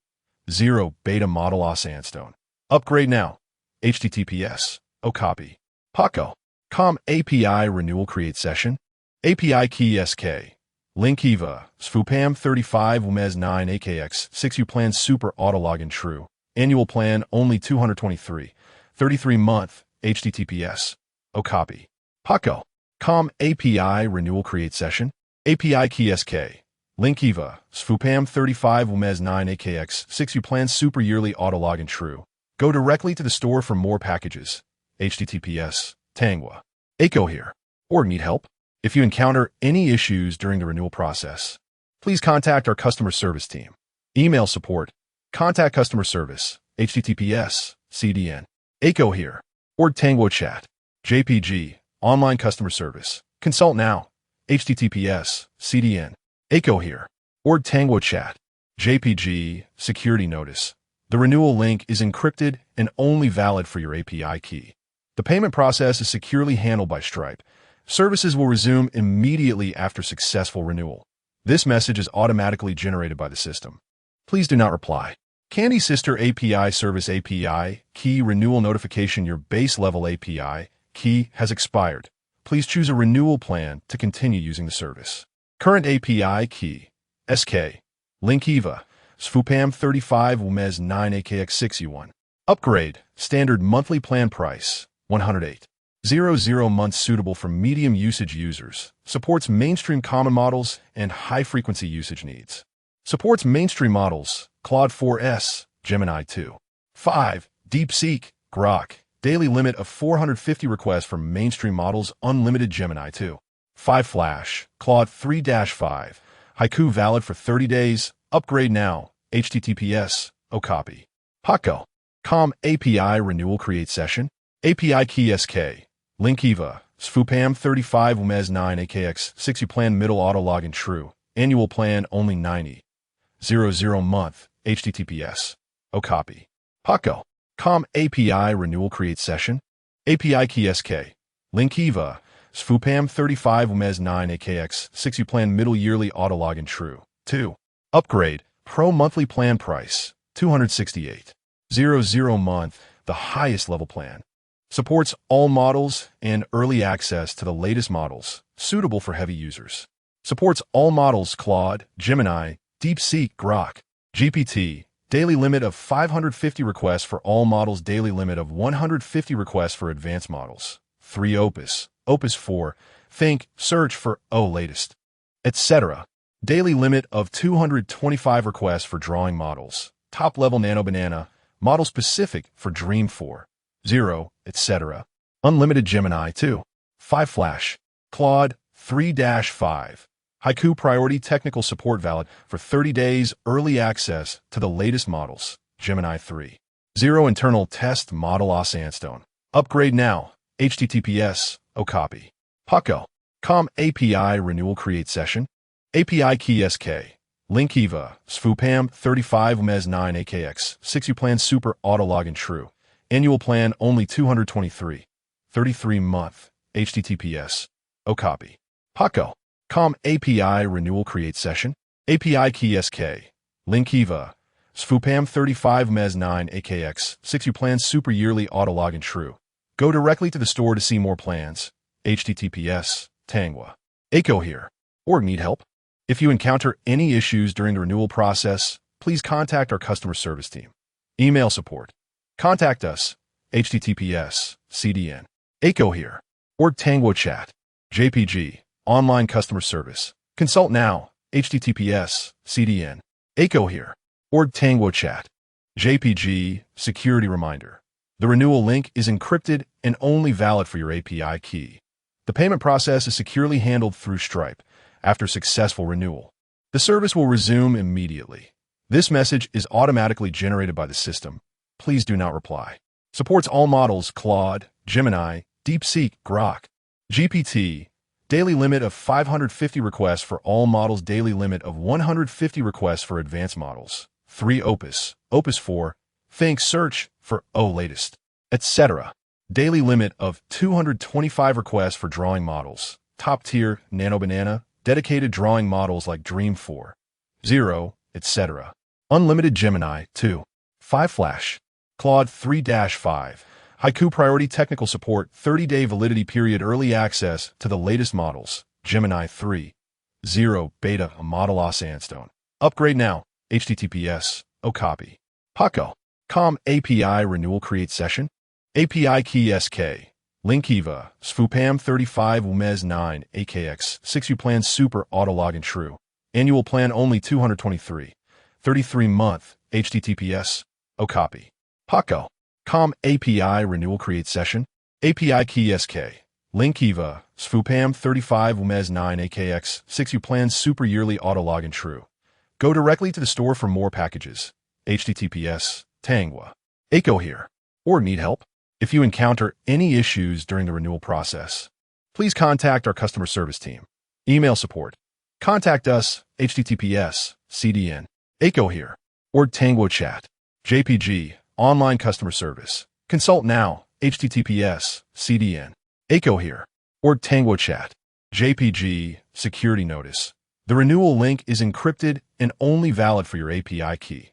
0 beta model Sandstone. Upgrade now. https copy Paco com API renewal create session API key SK link EVA SFUPAM 35 UMES 9 AKX 6 U plan super auto login true. Annual plan only 223.33 month. https copy Paco com API renewal create session API key SK link EVA SFUPAM 35 UMES 9 AKX 6 U plan super yearly auto login true. Go directly to the store for more packages. https Tangwa Echo here. Or need help? If you encounter any issues during the renewal process, please contact our customer service team. Email support. Contact customer service. https CDN Echo here. Or Tangwa chat. JPG online customer service. Consult now. https CDN Echo here. Or Tangwa chat. JPG security notice. The renewal link is encrypted and only valid for your API key. The payment process is securely handled by Stripe. Services will resume immediately after successful renewal. This message is automatically generated by the system. Please do not reply. Candy Sister API Service API Key Renewal Notification. Your base level API key has expired. Please choose a renewal plan to continue using the service. Current API key SK link EVA SFUPAM 35 UMES 9 AKX 6 U1 Upgrade Standard Monthly Plan Price 108.00 month suitable for medium usage users. Supports mainstream common models and high-frequency usage needs. Supports mainstream models Claude 4S, Gemini 2, 5, DeepSeek, Grok. Daily limit of 450 requests for mainstream models. Unlimited Gemini 2, 5 Flash, Claude 3-5. Haiku valid for 30 days. Upgrade now. https copy Paco com API renewal create session API key SK Link Eva, Svupam 35 Umez 9 AKX 6 You plan middle auto login true. Annual plan only 90.00 month. HTTPS. O copy. Paco. Com API renewal create session. API key SK. Link Eva, Svupam 35 Umez 9 AKX 6 You plan middle yearly auto login true. 2. Upgrade. Pro monthly plan price. 268.00 month. The highest level plan. Supports all models and early access to the latest models, suitable for heavy users. Supports all models Claude, Gemini, DeepSeek, Grok, GPT. Daily limit of 550 requests for all models. Daily limit of 150 requests for advanced models. 3 Opus. Opus 4. Think, search for latest, etc. Daily limit of 225 requests for drawing models. Top level Nano Banana. Model specific for Dream 4. 0, etc. Unlimited Gemini 2. 5 Flash. Claude 3-5. Haiku priority technical support valid for 30 days. Early access to the latest models. Gemini 3. 0 internal test model Sandstone. Upgrade now. HTTPS. O copy. Paco. Com API renewal create session. API key SK. Link Eva, Svupam 35 Umez 9 AKX 6 You plan super auto login true. Annual plan only 223.33 month. HTTPS. O copy. Paco. Com API renewal create session. API key SK. Link Eva, Svupam 35 Umez 9 AKX 6 You plan super yearly auto login true. Go directly to the store to see more plans. HTTPS. Tangwa. Echo here. Or need help? If you encounter any issues during the renewal process, please contact our customer service team. Email support. Contact us. HTTPS. CDN. Echo here. Or Tangwa chat. JPG. Online customer service. Consult now. HTTPS. CDN. Echo here. Or Tangwa chat. JPG. Security reminder. The renewal link is encrypted and only valid for your API key. The payment process is securely handled through Stripe. After successful renewal, the service will resume immediately. This message is automatically generated by the system. Please do not reply. Supports all models Claude, Gemini, DeepSeek, Grok, GPT. Daily limit of 550 requests for all models. Daily limit of 150 requests for advanced models. 3 Opus. Opus 4. Think, search for latest, etc. Daily limit of 225 requests for drawing models. Top tier Nano Banana. Dedicated drawing models like Dream 4, 0, etc. Unlimited Gemini 2. 5 Flash. Claude 3-5. Haiku priority technical support. 30-day validity period. Early access to the latest models. Gemini 3. 0 beta model Sandstone. Upgrade now. HTTPS. O copy. Paco. Com API renewal create session. API key SK. Link Eva, Svupam 35 Umez 9 AKX 6 You plan super auto login true. Annual plan only 223.33 month. HTTPS. O copy. Paco. Com API renewal create session. API key SK. Link Eva, Svupam 35 Umez 9 AKX 6 You plan super yearly auto login true. Go directly to the store for more packages. HTTPS. Tangwa. Echo here. Or need help? If you encounter any issues during the renewal process, please contact our customer service team. Email support. Contact us. HTTPS. CDN. Echo here. Or Tangwa chat. JPG. Online customer service. Consult now. HTTPS. CDN. Echo here. Or Tangwa chat. JPG. Security notice. The renewal link is encrypted and only valid for your API key.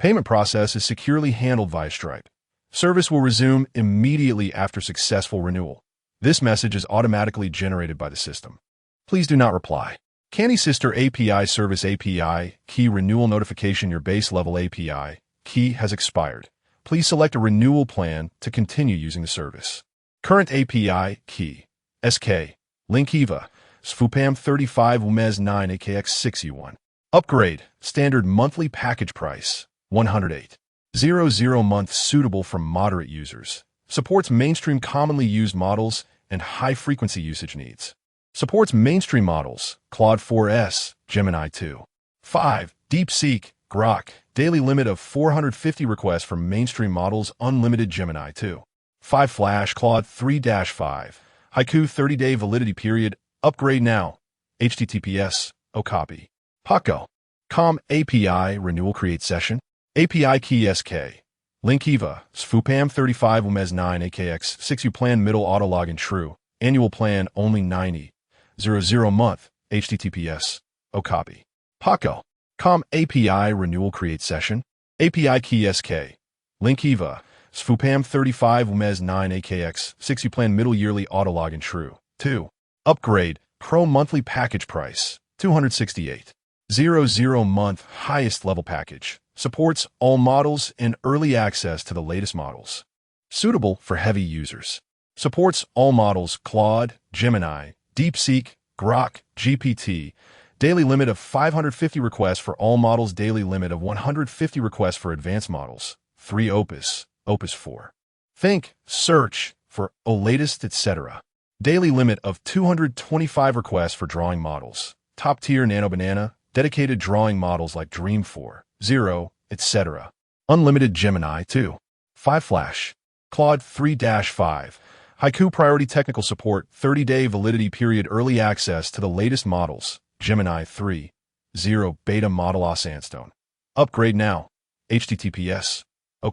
Payment process is securely handled via Stripe. Service will resume immediately after successful renewal. This message is automatically generated by the system. Please do not reply. Candy Sister API Service API Key Renewal Notification. Your base level API key has expired. Please select a renewal plan to continue using the service. Current API key. SK. Link Eva. Svupam 35 Umez 9 AKX 6 U1. Upgrade. Standard monthly package price. 108.00 month suitable for moderate users. Supports mainstream commonly used models and high-frequency usage needs. Supports mainstream models, Claude 4S, Gemini 2. 5. DeepSeek, Grok. Daily limit of 450 requests for mainstream models. Unlimited Gemini 2. 5 Flash Claude 3-5. Haiku 30-day validity period. Upgrade now. HTTPS. copy. Paco. Com API renewal create session. API key SK. Link EVA. Sfupam 35 UMES 9 AKX 6 U plan middle auto login true. Annual plan only 90. 00 month. HTTPS. copy. Paco. Com API renewal create session. API key SK. Link EVA. Sfupam 35 UMES 9 AKX 6 U plan middle yearly auto login true. 2. Upgrade. Pro monthly package price. 268. 00 month highest level package. Supports all models and early access to the latest models. Suitable for heavy users. Supports all models Claude, Gemini, DeepSeek, Grok, GPT. Daily limit of 550 requests for all models. Daily limit of 150 requests for advanced models. 3 Opus, Opus 4. Think, search for latest, etc. Daily limit of 225 requests for drawing models. Top tier Nano Banana, dedicated drawing models like Dream 4, 0, etc. Unlimited Gemini 2. 5 Flash. Claude 3-5. Haiku priority technical support, 30-day validity period, early access to the latest models. Gemini 3, 0 beta model Sandstone. Upgrade now. HTTPS.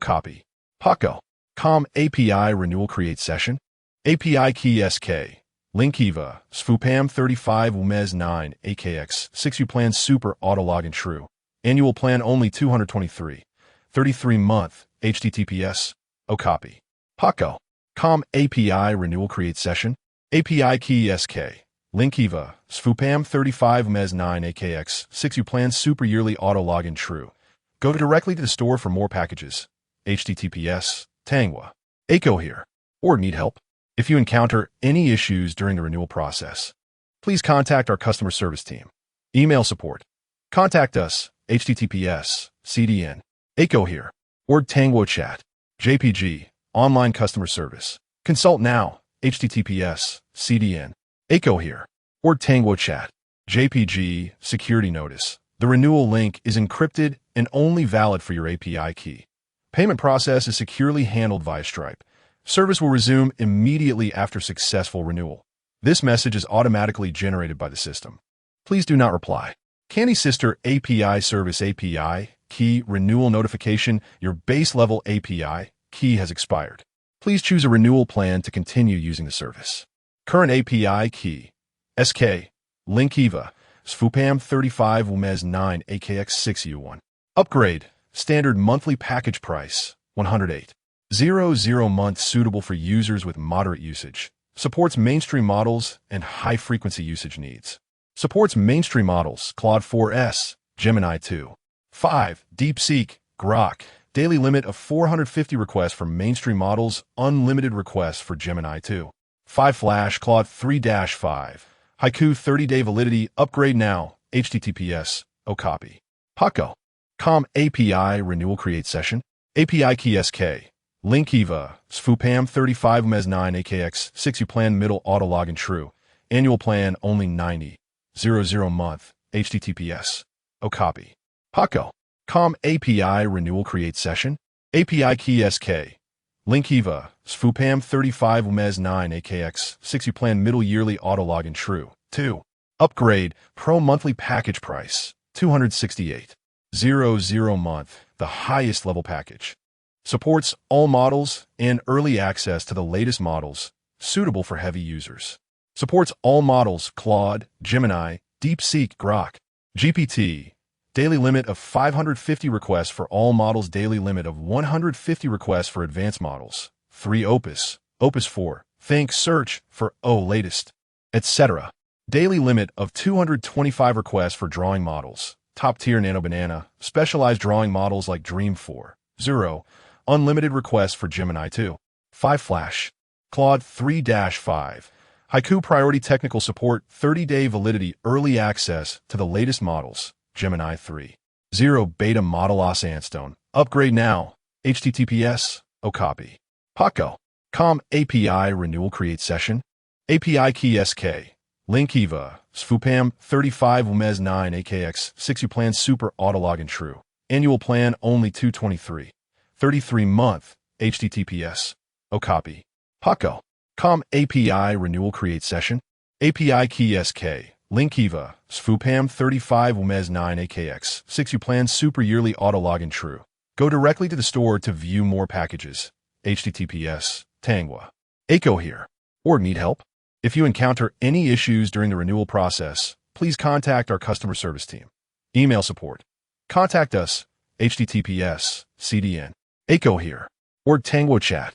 copy. Paco. Com API renewal create session. API key SK. Link EVA. Sfupam 35 UMES 9 AKX 6 U plan super auto login true. Annual plan only 223. 33 month. HTTPS. copy. Paco. Com API renewal create session. API key SK. Link EVA. Sfupam 35 UMES 9 AKX 6 U plan super yearly auto login true. Go directly to the store for more packages. HTTPS. Tangwa. Echo here. Or need help? If you encounter any issues during the renewal process, please contact our customer service team. Email support. Contact us. HTTPS. CDN. Echo here. Or Tangwo chat. JPG. Online customer service. Consult now. HTTPS. CDN. Echo here. Or Tangwo chat. JPG. Security notice. The renewal link is encrypted and only valid for your API key. Payment process is securely handled via Stripe. Service will resume immediately after successful renewal. This message is automatically generated by the system. Please do not reply. Candy Sister API Service API Key Renewal Notification. Your base level API key has expired. Please choose a renewal plan to continue using the service. Current API key. SK. Link EVA. Sfupam 35 UMES 9 AKX 6 U1. Upgrade. Standard monthly package price. 108. 00 month suitable for users with moderate usage. Supports mainstream models and high-frequency usage needs. Supports mainstream models Claude 4S, Gemini 2. 5. DeepSeek, Grok. Daily limit of 450 requests for mainstream models. Unlimited requests for Gemini 2. 5 Flash Claude 3-5. Haiku 30-day validity. Upgrade now. HTTPS. copy. Paco. Com API renewal create session. API key SK. Link EVA. Sfupam 35 UMES 9 AKX 6 U plan middle auto login true. Annual plan only 90. 00 month. HTTPS. copy. Paco. Com API renewal create session. API key SK. Link EVA. Sfupam 35 UMES 9 AKX 6 U plan middle yearly auto login true. 2. Upgrade. Pro monthly package price. 268. 00 month. The highest level package. Supports all models and early access to the latest models. Suitable for heavy users. Supports all models Claude, Gemini, DeepSeek, Grok, GPT. Daily limit of 550 requests for all models. Daily limit of 150 requests for advanced models. 3 Opus, Opus 4. Think, search for latest, etc. Daily limit of 225 requests for drawing models. Top tier Nano Banana. Specialized drawing models like Dream 4, 0. Unlimited requests for Gemini 2. 5 Flash. Claude 3-5. Haiku priority technical support, 30-day validity, early access to the latest models. Gemini 3. 0 beta model Sandstone. Upgrade now. HTTPS. copy. Paco. Com API renewal create session. API key SK. Link EVA. Sfupam 35 UMES 9 AKX 6 U plan super auto login true. Annual plan only 223. 33 month. HTTPS. Okapi. Paco. Com API renewal create session. API key SK. Link Eva. Sfupam 35 Umez 9 AKX. 6 You plan super yearly auto login true. Go directly to the store to view more packages. HTTPS. Tangwa. Echo here. Or need help? If you encounter any issues during the renewal process, please contact our customer service team. Email support. Contact us. HTTPS. CDN. Echo here. Or Tangwa chat.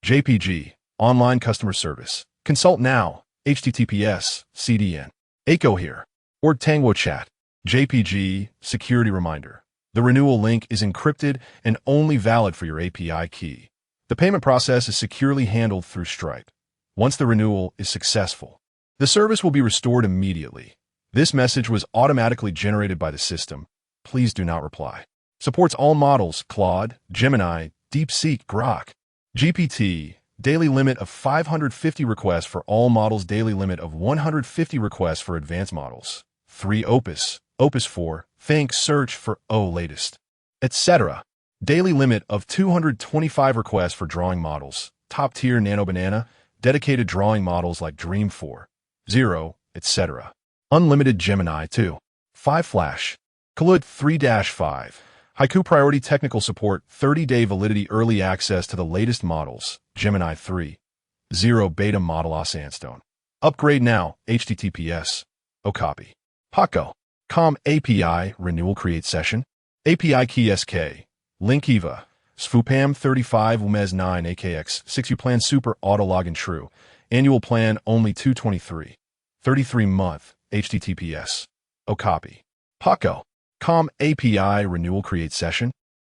JPG. Online customer service. Consult now. HTTPS. CDN. Echo here. Or Tangwa chat. JPG. Security reminder. The renewal link is encrypted and only valid for your API key. The payment process is securely handled through Stripe. Once the renewal is successful, the service will be restored immediately. This message was automatically generated by the system. Please do not reply. Supports all models: Claude, Gemini, DeepSeek, Grok. GPT. Daily limit of 550 requests for all models. Daily limit of 150 requests for advanced models. 3 Opus. Opus 4. Think search for latest. Etc. Daily limit of 225 requests for drawing models. Top tier Nano Banana. Dedicated drawing models like Dream 4. 0. Etc. Unlimited Gemini 2. 5 Flash. Kalud 3-5. Haiku Priority Technical Support. 30-day validity. Early access to the latest models. Gemini 3. 0 Beta Model Sandstone. Upgrade now. HTTPS. Okapi. Paco. Com API renewal create session. API key SK. Link Eva. Sfupam 35 Umez 9 AKX. 6 You plan super auto login true. Annual plan only 223. 33 month. HTTPS. Okapi. Paco. Com API renewal create session.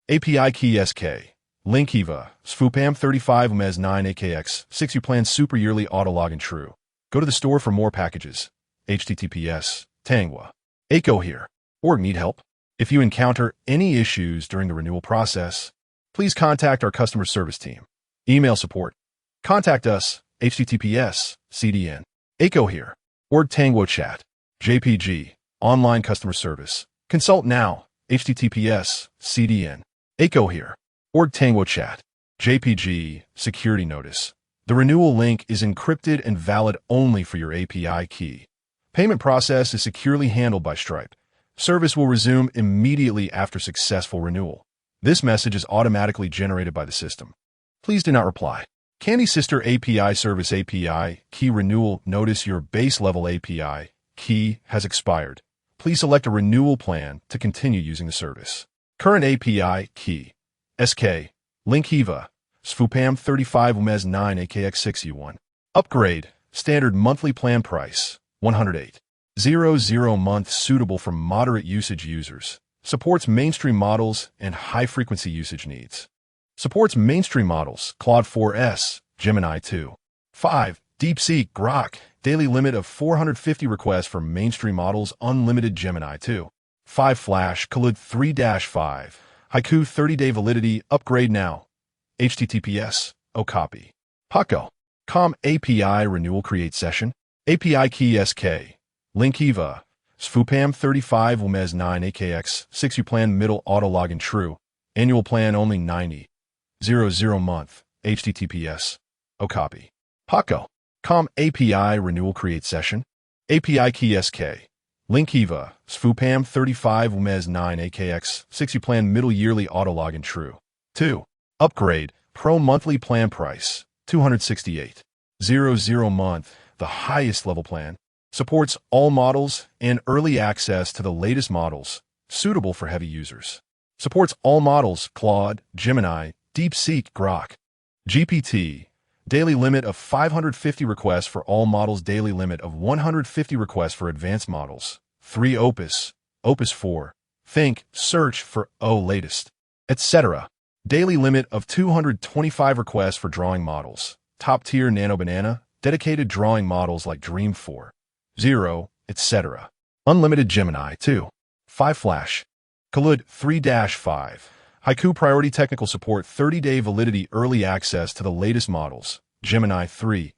API key SK. Link Eva. Sfupam 35 Umez 9 AKX. 6 You plan super yearly auto login true. Go to the store for more packages. HTTPS. Tangwa. Echo here. Or need help? If you encounter any issues during the renewal process, please contact our customer service team. Email support. Contact us. HTTPS. CDN. Echo here. Or Tangwa chat. JPG. Online customer service. Consult now. HTTPS. CDN. Echo here. Or Tangwa chat. JPG. Security notice. The renewal link is encrypted and valid only for your API key. Payment process is securely handled by Stripe. Service will resume immediately after successful renewal. This message is automatically generated by the system. Please do not reply. Candy Sister API Service API Key Renewal. Notice your base level API key has expired. Please select a renewal plan to continue using the service. Current API key. SK. Link Eva. Sfupam 35 Umez 9 AKX6 U1. Upgrade. Standard monthly plan price. 108.00 month suitable for moderate usage users. Supports mainstream models and high-frequency usage needs. Supports mainstream models: Claude 4S, Gemini 2. 5. DeepSeek, Grok. Daily limit of 450 requests for mainstream models. Unlimited Gemini 2. 5 Flash, Kalud 3-5. Haiku 30-day validity. Upgrade now. HTTPS. Okapi. Paco. Com API renewal create session. API key SK. Link Eva. Sfupam 35 Umez 9 AKX. 6 You plan middle auto login true. Annual plan only 90.00 month. HTTPS. Okapi. Paco. Com API renewal create session. API key SK. Link Eva. Sfupam 35 Umez 9 AKX. 6 You plan middle yearly auto login true. 2. Upgrade. Pro monthly plan price. 268.00 month. The highest level plan. Supports all models and early access to the latest models. Suitable for heavy users. Supports all models: Claude, Gemini, DeepSeek, Grok. GPT. Daily limit of 550 requests for all models. Daily limit of 150 requests for advanced models. 3 Opus. Opus 4. Think search for latest. Etc. Daily limit of 225 requests for drawing models. Top tier Nano Banana. Dedicated drawing models like Dream 4. 0. Etc. Unlimited Gemini 2. 5 Flash. Kalud 3-5. Haiku Priority Technical Support. 30-day validity. Early access to the latest models. Gemini 3.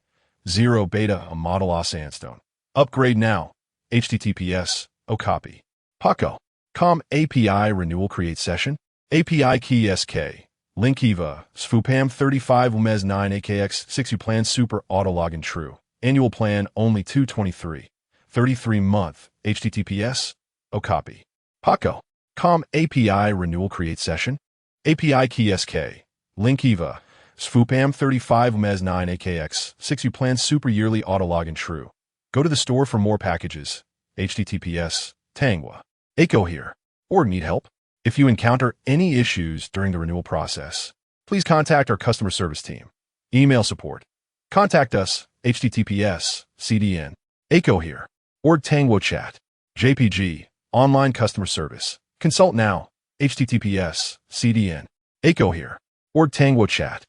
0 Beta Model Sandstone. Upgrade now. HTTPS. Okapi. Paco. Com API renewal create session. API key SK. Link Eva, Svupam 35 Umez 9 AKX 6 U plan Super Auto Login True. Annual plan only 223. 33 month. HTTPS. O copy. Paco. Com API renewal create session. API key SK. Link Eva. Svupam 35 Umez 9 AKX 6 U plan Super Yearly Auto Login True. Go to the store for more packages. HTTPS. Tangwa. Echo here. Or need help? If you encounter any issues during the renewal process, please contact our customer service team. Email support. Contact us. HTTPS. CDN. Echo here. Or Tangwo chat. JPG. Online customer service. Consult now. HTTPS. CDN. Echo here. Or Tangwo chat.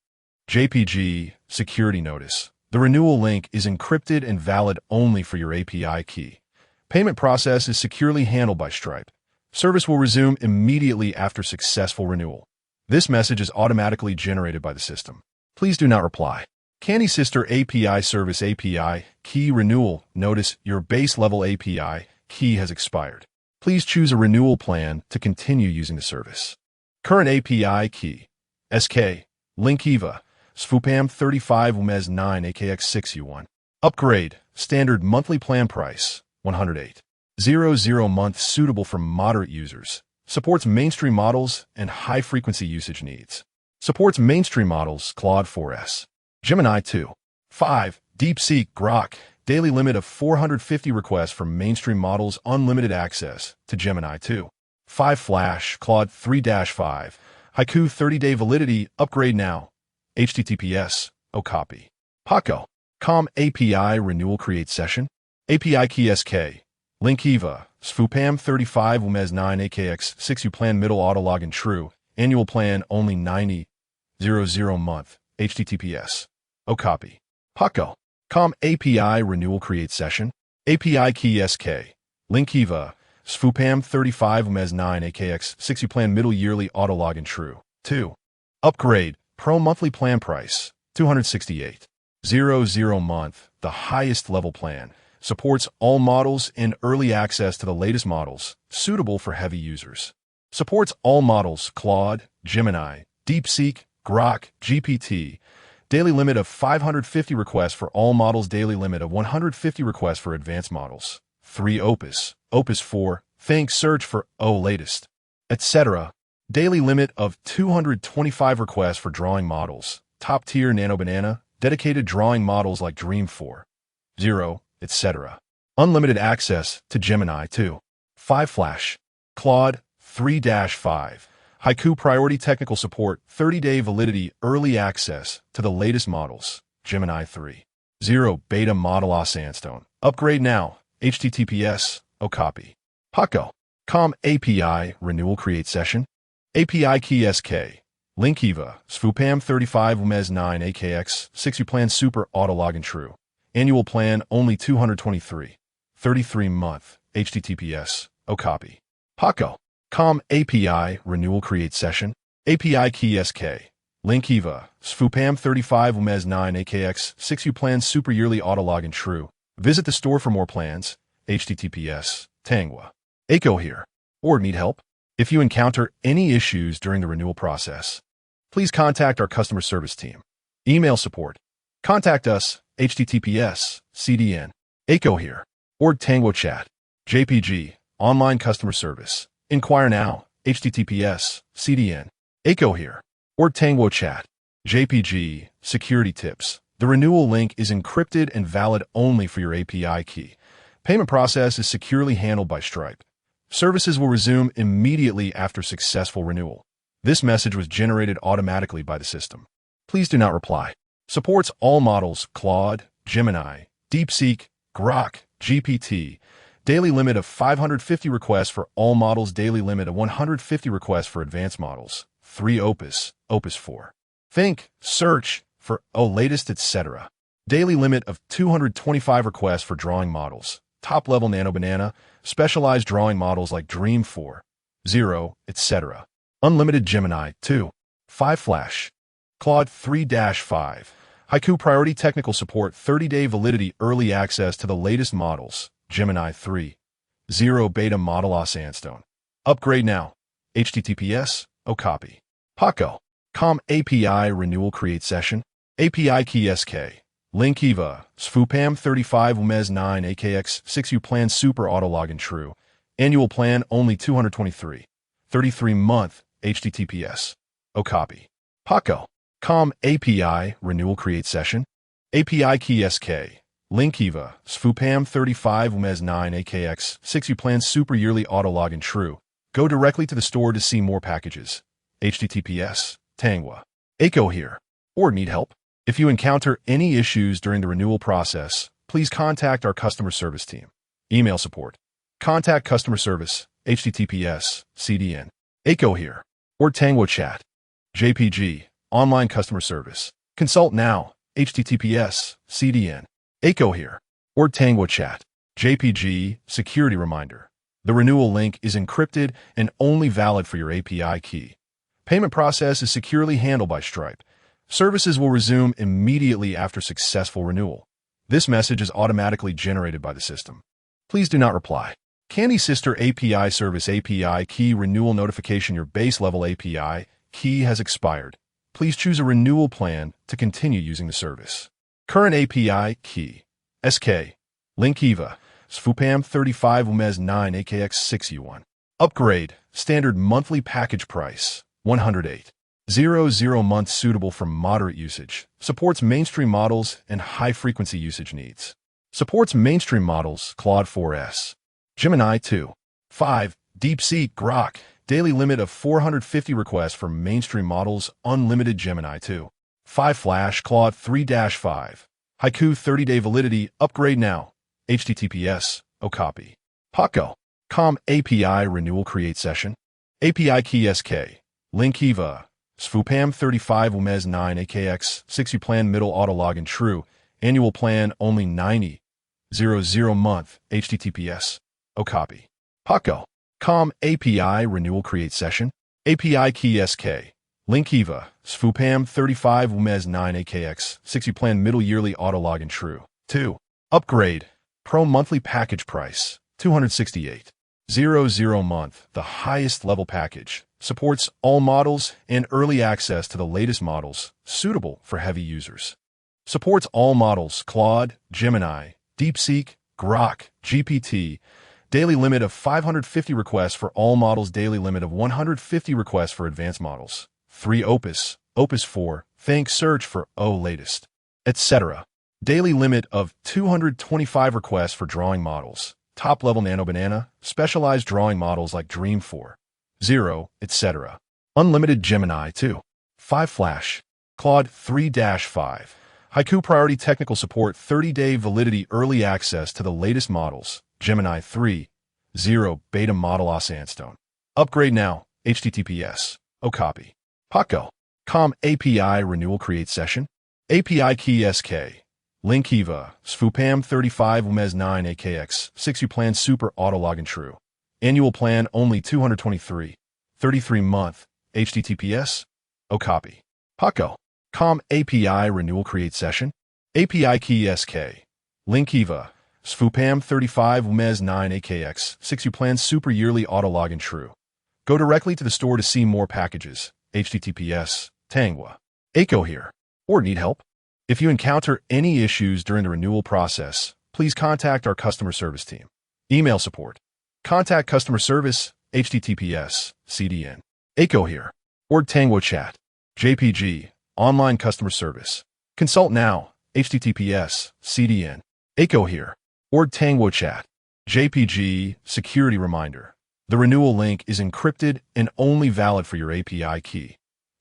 JPG. Security notice. The renewal link is encrypted and valid only for your API key. Payment process is securely handled by Stripe. Service will resume immediately after successful renewal. This message is automatically generated by the system. Please do not reply. Candy Sister API Service API Key Renewal. Notice your base level API key has expired. Please choose a renewal plan to continue using the service. Current API key. SK. Link Eva. Svupam 35 Umez 9 AKX 6 U1. Upgrade. Standard monthly plan price. 108.00 month suitable for moderate users. Supports mainstream models and high-frequency usage needs. Supports mainstream models Claude 4S. Gemini 2. 5. DeepSeek Grok. Daily limit of 450 requests for mainstream models. Unlimited access to Gemini 2. 5. Flash Claude 3-5. Haiku 30-day validity. Upgrade now. HTTPS. O copy. Paco. Com API renewal create session. API key SK. Link Eva. Svupam 35 Umez 9 AKX 6 U plan middle auto login true. Annual plan only 90.00 month. HTTPS. O copy. Paco. Com API renewal create session. API key SK. Link Eva. Svupam 35 Umez 9 AKX 6 U plan middle yearly auto login true. 2. Upgrade. Pro monthly plan price. 268.00 month. The highest level plan. Supports all models and early access to the latest models, suitable for heavy users. Supports all models Claude, Gemini, DeepSeek, Grok, GPT. Daily limit of 550 requests for all models. Daily limit of 150 requests for advanced models. 3. Opus. Opus 4. Think search for latest. Etc. Daily limit of 225 requests for drawing models. Top tier Nano Banana. Dedicated drawing models like Dream 4. 0. Etc. Unlimited access to Gemini 2. 5. Flash. Claude 3-5. Haiku priority technical support. 30-day validity. Early access to the latest models. Gemini 3. 0. Beta model Sandstone. Upgrade now. HTTPS. O copy. Paco. Com API renewal create session. API key SK. Link Eva. Svupam 35 Umez 9 AKX 6 U plan Super Auto Login True. Annual plan only 223. 33 month. HTTPS. O copy. Paco. Com API renewal create session. API key SK. Link Eva. Svupam 35 Umez 9 AKX 6 U plan Super Yearly Auto Login True. Visit the store for more plans. HTTPS. Tangwa. Echo here. Or need help? If you encounter any issues during the renewal process, please contact our customer service team. Email support. Contact us. HTTPS. CDN. Echo here. Or Tangwo chat. JPG. Online customer service. Inquire now. HTTPS. CDN. Echo here. Or Tangwo chat. JPG. Security tips. The renewal link is encrypted and valid only for your API key. Payment process is securely handled by Stripe. Services will resume immediately after successful renewal. This message was generated automatically by the system. Please do not reply. Supports all models Claude, Gemini, DeepSeek, Grok, GPT. Daily limit of 550 requests for all models. Daily limit of 150 requests for advanced models. 3. Opus. Opus 4. Think search for latest etc. Daily limit of 225 requests for drawing models. Top level Nano Banana. Specialized drawing models like Dream 4. 0. Etc. Unlimited Gemini 2. 5. Flash. Claude 3-5. Haiku priority technical support. 30-day validity. Early access to the latest models. Gemini 3. 0. Beta model Sandstone. Upgrade now. HTTPS. O copy. Paco. Com API renewal create session. API key SK. Link EVA. SFUPAM 35 UMES 9 AKX 6 U plan super auto login true. Annual plan only 223. 33 month. HTTPS. O copy. Paco. Com API renewal create session. API key SK. Link EVA. SFUPAM 35 UMES 9 AKX 6 U plan super yearly auto login true. Go directly to the store to see more packages. HTTPS. Tangwa. Echo here. Or need help? If you encounter any issues during the renewal process, please contact our customer service team. Email support. Contact customer service. HTTPS. CDN. Echo here. Or Tangwa chat. JPG. Online customer service. Consult now. HTTPS. CDN. Echo here. Or Tangwa chat. JPG. Security reminder. The renewal link is encrypted and only valid for your API key. Payment process is securely handled by Stripe. Services will resume immediately after successful renewal. This message is automatically generated by the system. Please do not reply. Candy Sister API Service API Key Renewal Notification. Your base level API key has expired. Please choose a renewal plan to continue using the service. Current API key. SK. Link EVA. SFUPAM 35 UMES 9 AKX 6 U1. Upgrade. Standard monthly package price. 108.00 months suitable for moderate usage. Supports mainstream models and high-frequency usage needs. Supports mainstream models Claude 4S. Gemini 2. 5. DeepSeek Grok. Daily limit of 450 requests for mainstream models. Unlimited Gemini 2. 5 Flash Claude 3-5. Haiku 30-day validity. Upgrade now. HTTPS. O copy. Paco. Com API renewal create session. API key SK. Link EVA. SFUPAM 35 UMES 9 AKX 6 U plan middle auto login true. Annual plan only 90.00 month. HTTPS. O copy. Paco. Com API renewal create session. API key SK. Link EVA. SFUPAM 35 UMES 9 AKX 6 U plan middle yearly auto login true. 2. Upgrade. Pro monthly package price. 268.00 month. The highest level package. Supports all models and early access to the latest models, suitable for heavy users. Supports all models Claude, Gemini, DeepSeek, Grok, GPT. Daily limit of 550 requests for all models. Daily limit of 150 requests for advanced models. 3 Opus, Opus 4, Think search for O latest, etc. Daily limit of 225 requests for drawing models. Top-level Nano Banana, specialized drawing models like Dream 4. 0, etc. Unlimited Gemini 2. 5 Flash. Claude 3-5. Haiku priority technical support 30-day validity early access to the latest models. Gemini 3. 0 beta model Sandstone. Upgrade now. HTTPS. O copy. Paco. Com API renewal create session. API key SK. Link EVA. SFUPAM 35 UMES 9 AKX 6 U plan super auto login true. Annual plan only 223. 33 month. HTTPS. O copy. Paco. Com API renewal create session. API key SK. Link EVA. SFUPAM 35 UMES 9 AKX 6 U plan super yearly auto login true. Go directly to the store to see more packages. HTTPS. Tangwa. Echo here. Or need help? If you encounter any issues during the renewal process, please contact our customer service team. Email support. Contact customer service. HTTPS. CDN. Echo here. Or Tangwa chat. JPG. Online customer service. Consult now. HTTPS. CDN. Echo here. Or Tangwa chat. JPG. Security reminder. The renewal link is encrypted and only valid for your API key.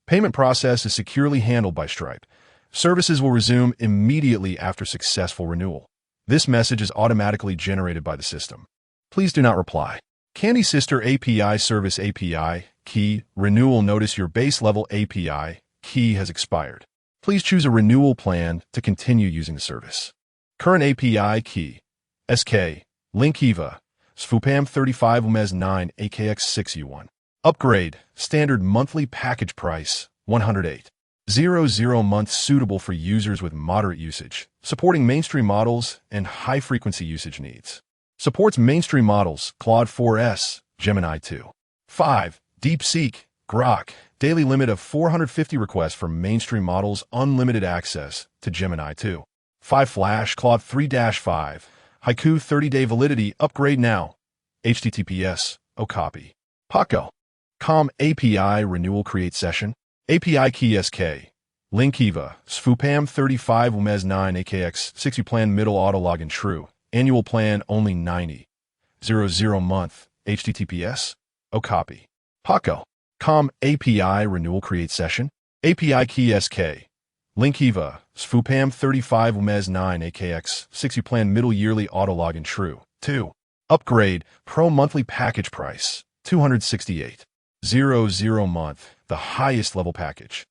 Payment process is securely handled by Stripe. Services will resume immediately after successful renewal. This message is automatically generated by the system. Please do not reply. Candy Sister API Service API Key Renewal Notice. Your base level API key has expired. Please choose a renewal plan to continue using the service. Current API key. SK. Link EVA. SFUPAM 35 UMES 9 AKX 6 U1. Upgrade. Standard monthly package price. 108.00 months suitable for users with moderate usage. Supporting mainstream models and high-frequency usage needs. Supports mainstream models Claude 4S, Gemini 2. 5. DeepSeek, Grok. Daily limit of 450 requests for mainstream models, unlimited access to Gemini 2. 5 Flash, Claude 3-5. Haiku 30-day validity, upgrade now. HTTPS, copy. Paco. Com API renewal create session. API key SK. Link EVA. SFUPAM 35 UMES 9 AKX 6 plan middle auto login true. Annual plan only 90. 00 month. HTTPS, copy. Paco. Com API renewal create session. API key SK. Link EVA. SFUPAM 35 UMES 9 AKX 6 plan middle yearly auto login true. 2. Upgrade. Pro monthly package price. 268. 00 month. The highest level package.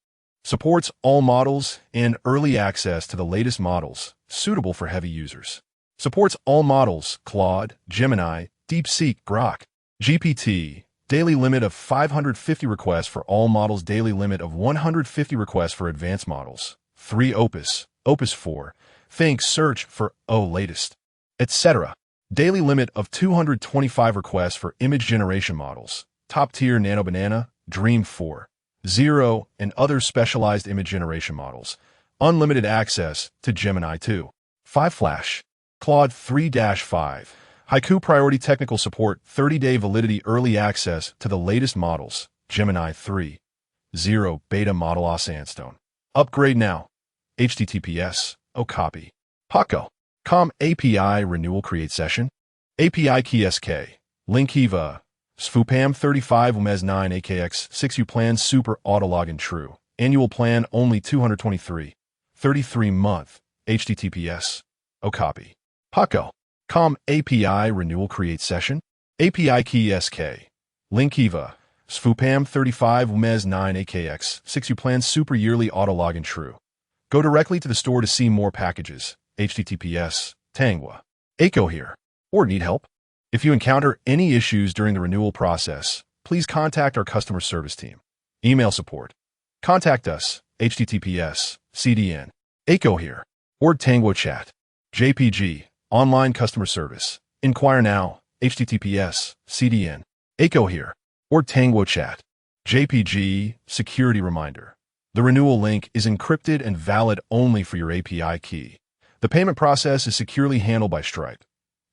Supports all models and early access to the latest models, suitable for heavy users. Supports all models, Claude, Gemini, DeepSeek, Grok, GPT. Daily limit of 550 requests for all models. Daily limit of 150 requests for advanced models. 3 Opus, Opus 4. Think search for latest, etc. Daily limit of 225 requests for image generation models. Top tier Nano Banana, Dream 4. 0 and other specialized image generation models. Unlimited access to Gemini 2. 5 Flash. Claude 3-5. Haiku priority technical support, 30-day validity, early access to the latest models. Gemini 3. 0 beta model Sandstone. Upgrade now. HTTPS, copy. Paco. Com API renewal create session. API key SK. Link EVA. SFUPAM 35 UMES 9 AKX 6 plan super auto login true. Annual plan only 223. 33 month. HTTPS, copy. Paco. Com API renewal create session. API key SK. Link EVA. SFUPAM 35 UMES 9 AKX 6 plan super yearly auto login true. Go directly to the store to see more packages. HTTPS, Tangwa. Aiko here. Or need help? If you encounter any issues during the renewal process, please contact our customer service team. Email support. Contact us. HTTPS, CDN. Aiko here. Or Tango Chat. JPG, online customer service. Inquire now. HTTPS, CDN. Aiko here. Or Tango Chat. JPG, security reminder. The renewal link is encrypted and valid only for your API key. The payment process is securely handled by Stripe.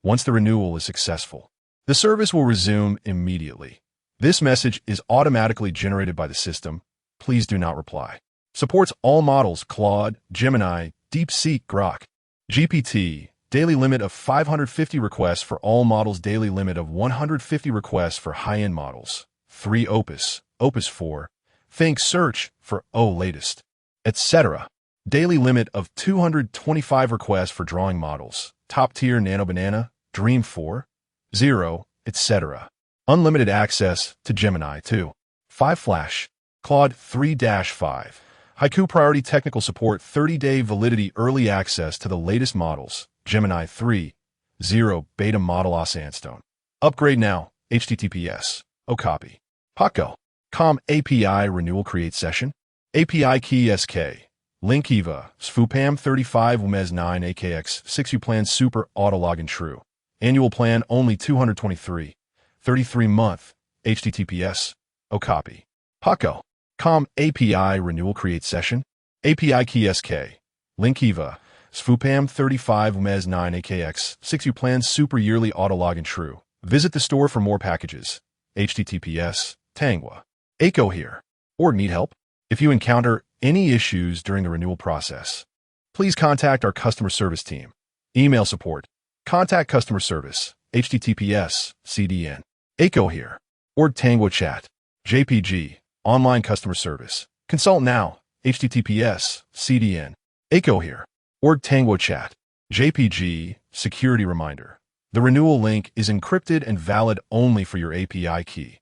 Once the renewal is successful, the service will resume immediately. This message is automatically generated by the system. Please do not reply. Supports all models, Claude, Gemini, DeepSeek, Grok, GPT. Daily limit of 550 requests for all models. Daily limit of 150 requests for high-end models. 3 Opus, Opus 4. Think search for latest, etc. Daily limit of 225 requests for drawing models. Top tier Nano Banana, Dream 4. 0, etc. Unlimited access to Gemini 2. 5 Flash. Claude 3-5. Haiku priority technical support, 30-day validity, early access to the latest models. Gemini 3. 0 beta model Sandstone. Upgrade now. HTTPS, copy. Paco. Com API renewal create session. API key SK. Link EVA. SFUPAM 35 UMES 9 AKX 6 plan super auto login true. Annual plan only 223. 33 month. HTTPS, copy. Paco. Com API renewal create session. API key SK. Link EVA. SFUPAM 35 UMES 9 AKX 6 plan super yearly auto login true. Visit the store for more packages. HTTPS, Tangwa. Aiko here. Or need help? If you encounter any issues during the renewal process, please contact our customer service team. Email support. Contact customer service. HTTPS, CDN. Aiko here. Or Tango Chat. JPG, online customer service. Consult now. HTTPS, CDN. Aiko here. Or Tango Chat. JPG, security reminder. The renewal link is encrypted and valid only for your API key.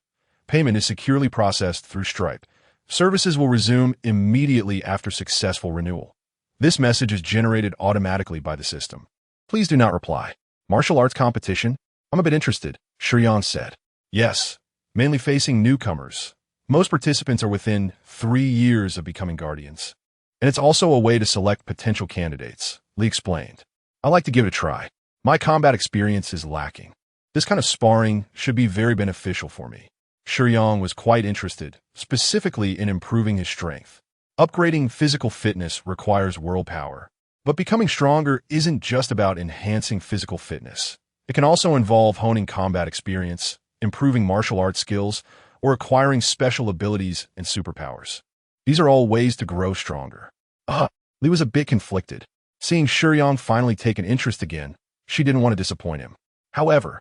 Payment is securely processed through Stripe. Services will resume immediately after successful renewal. This message is generated automatically by the system. Please do not reply. Martial arts competition? I'm a bit interested, Shiyang said. Yes, mainly facing newcomers. Most participants are within 3 years of becoming guardians. And it's also a way to select potential candidates, Lee explained. I like to give it a try. My combat experience is lacking. This kind of sparring should be very beneficial for me. Shiyang was quite interested, specifically in improving his strength. Upgrading physical fitness requires willpower, but becoming stronger isn't just about enhancing physical fitness. It can also involve honing combat experience, improving martial arts skills, or acquiring special abilities and superpowers. These are all ways to grow stronger. Li was a bit conflicted. Seeing Shiyang finally take an interest again, she didn't want to disappoint him. However,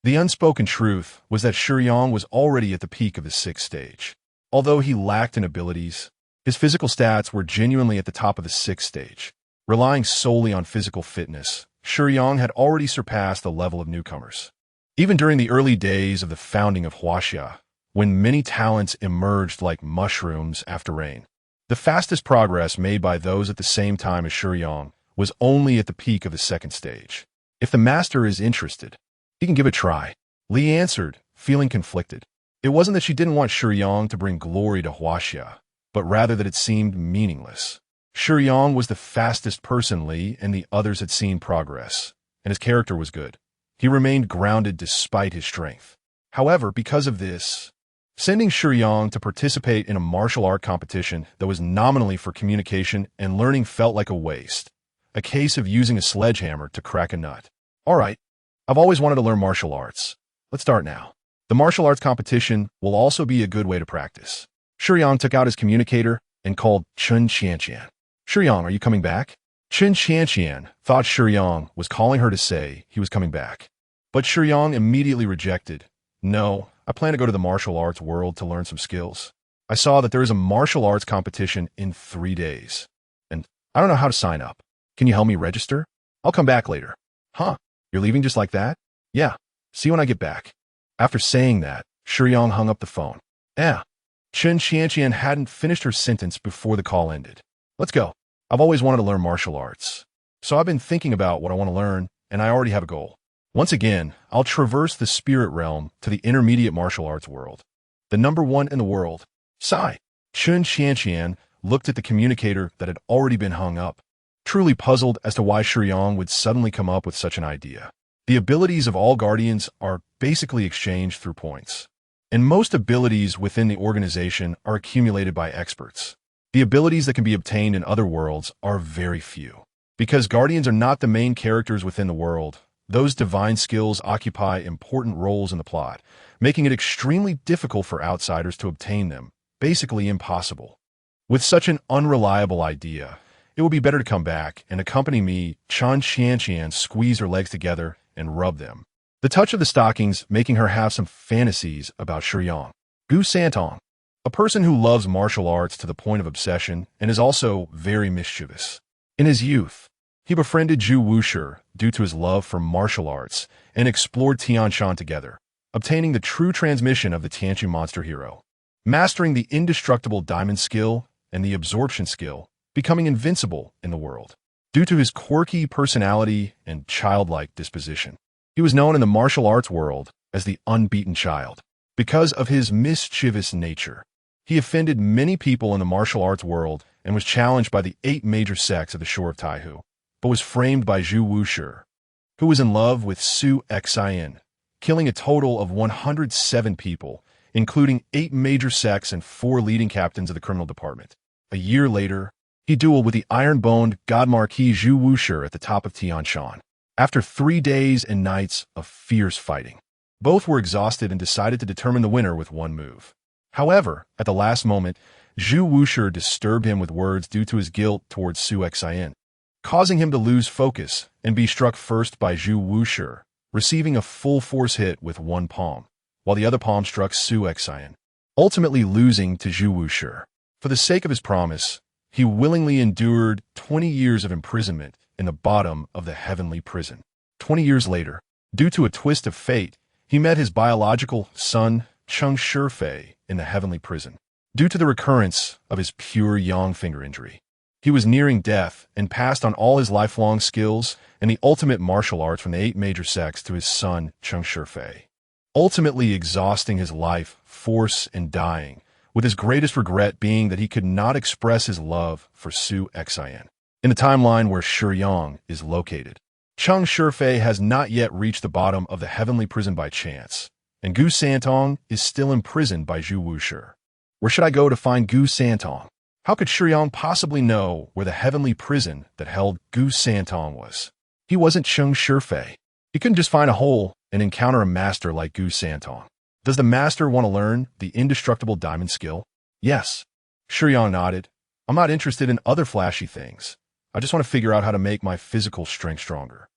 the unspoken truth was that Shiyang was already at the peak of his 6th stage. Although he lacked in abilities, his physical stats were genuinely at the top of the 6th stage. Relying solely on physical fitness, Shiyang had already surpassed the level of newcomers. Even during the early days of the founding of Huaxia, when many talents emerged like mushrooms after rain, the fastest progress made by those at the same time as Shiyang was only at the peak of the 2nd stage. If the master is interested, he can give it a try. Li answered, feeling conflicted. It wasn't that she didn't want Shiyang to bring glory to Huaxia, but rather that it seemed meaningless. Shiyang was the fastest person Li and the others had seen progress, and his character was good. He remained grounded despite his strength. However, because of this, sending Shiyang to participate in a martial art competition that was nominally for communication and learning felt like a waste, a case of using a sledgehammer to crack a nut. All right, I've always wanted to learn martial arts. Let's start now. The martial arts competition will also be a good way to practice. Shiyang took out his communicator and called Chun Qianqian. Shiyang, are you coming back? Chun Qianqian thought Shiyang was calling her to say he was coming back. But Shiyang immediately rejected. No, I plan to go to the martial arts world to learn some skills. I saw that there is a martial arts competition in 3 days. And I don't know how to sign up. Can you help me register? I'll come back later. Huh? You're leaving just like that? Yeah. See you when I get back. After saying that, Shiyang hung up the phone. Chun Qianqian hadn't finished her sentence before the call ended. Let's go. I've always wanted to learn martial arts. So I've been thinking about what I want to learn, and I already have a goal. Once again, I'll traverse the spirit realm to the intermediate martial arts world. The number 1 in the world. Sigh. Chun Qianqian looked at the communicator that had already been hung up, truly puzzled as to why Shiyang would suddenly come up with such an idea. The abilities of all guardians are basically exchanged through points, and most abilities within the organization are accumulated by experts. The abilities that can be obtained in other worlds are very few. Because guardians are not the main characters within the world, those divine skills occupy important roles in the plot, making it extremely difficult for outsiders to obtain them, basically impossible. With such an unreliable idea, it would be better to come back and accompany me. Chun Qianqian squeeze her legs together and rub them, the touch of the stockings making her have some fantasies about Shiyang. Gu Santong, a person who loves martial arts to the point of obsession and is also very mischievous. In his youth, he befriended Zhu Wushi due to his love for martial arts and explored Tianshan together, obtaining the true transmission of the Tianchu monster hero, mastering the indestructible diamond skill and the absorption skill, becoming invincible in the world. Due to his quirky personality and childlike disposition, he was known in the martial arts world as the unbeaten child. Because of his mischievous nature, he offended many people in the martial arts world and was challenged by the 8 major sects of the shore of Taihu, but was framed by Zhu Wushi, who was in love with Su Xian, killing a total of 107 people, including 8 major sects and 4 leading captains of the criminal department. A year later, he dueled with the iron-boned God Marquis Zhu Wushi at the top of Tianshan. After 3 days and nights of fierce fighting, both were exhausted and decided to determine the winner with one move. However, at the last moment, Zhu Wushi disturbed him with words due to his guilt towards Su Xian, causing him to lose focus and be struck first by Zhu Wushi, receiving a full force hit with one palm, while the other palm struck Su Xian, ultimately losing to Zhu Wushi. For the sake of his promise, he willingly endured 20 years of imprisonment in the bottom of the heavenly prison. 20 years later, due to a twist of fate, he met his biological son, Cheng Shifei, in the heavenly prison. Due to the recurrence of his pure yang finger injury, he was nearing death and passed on all his lifelong skills and the ultimate martial arts from the 8 major sects to his son, Cheng Shifei, ultimately exhausting his life force and dying, with his greatest regret being that he could not express his love for Su Xian. In the timeline where Shiyang is located, Cheng Shifei has not yet reached the bottom of the heavenly prison by chance, and Gu Santong is still imprisoned by Zhu Wushi. Where should I go to find Gu Santong? How could Shiyang possibly know where the heavenly prison that held Gu Santong was? He wasn't Cheng Shifei. He couldn't just find a hole and encounter a master like Gu Santong. Does the master want to learn the indestructible diamond skill? Yes. Shiyang nodded. I'm not interested in other flashy things. I just want to figure out how to make my physical strength stronger.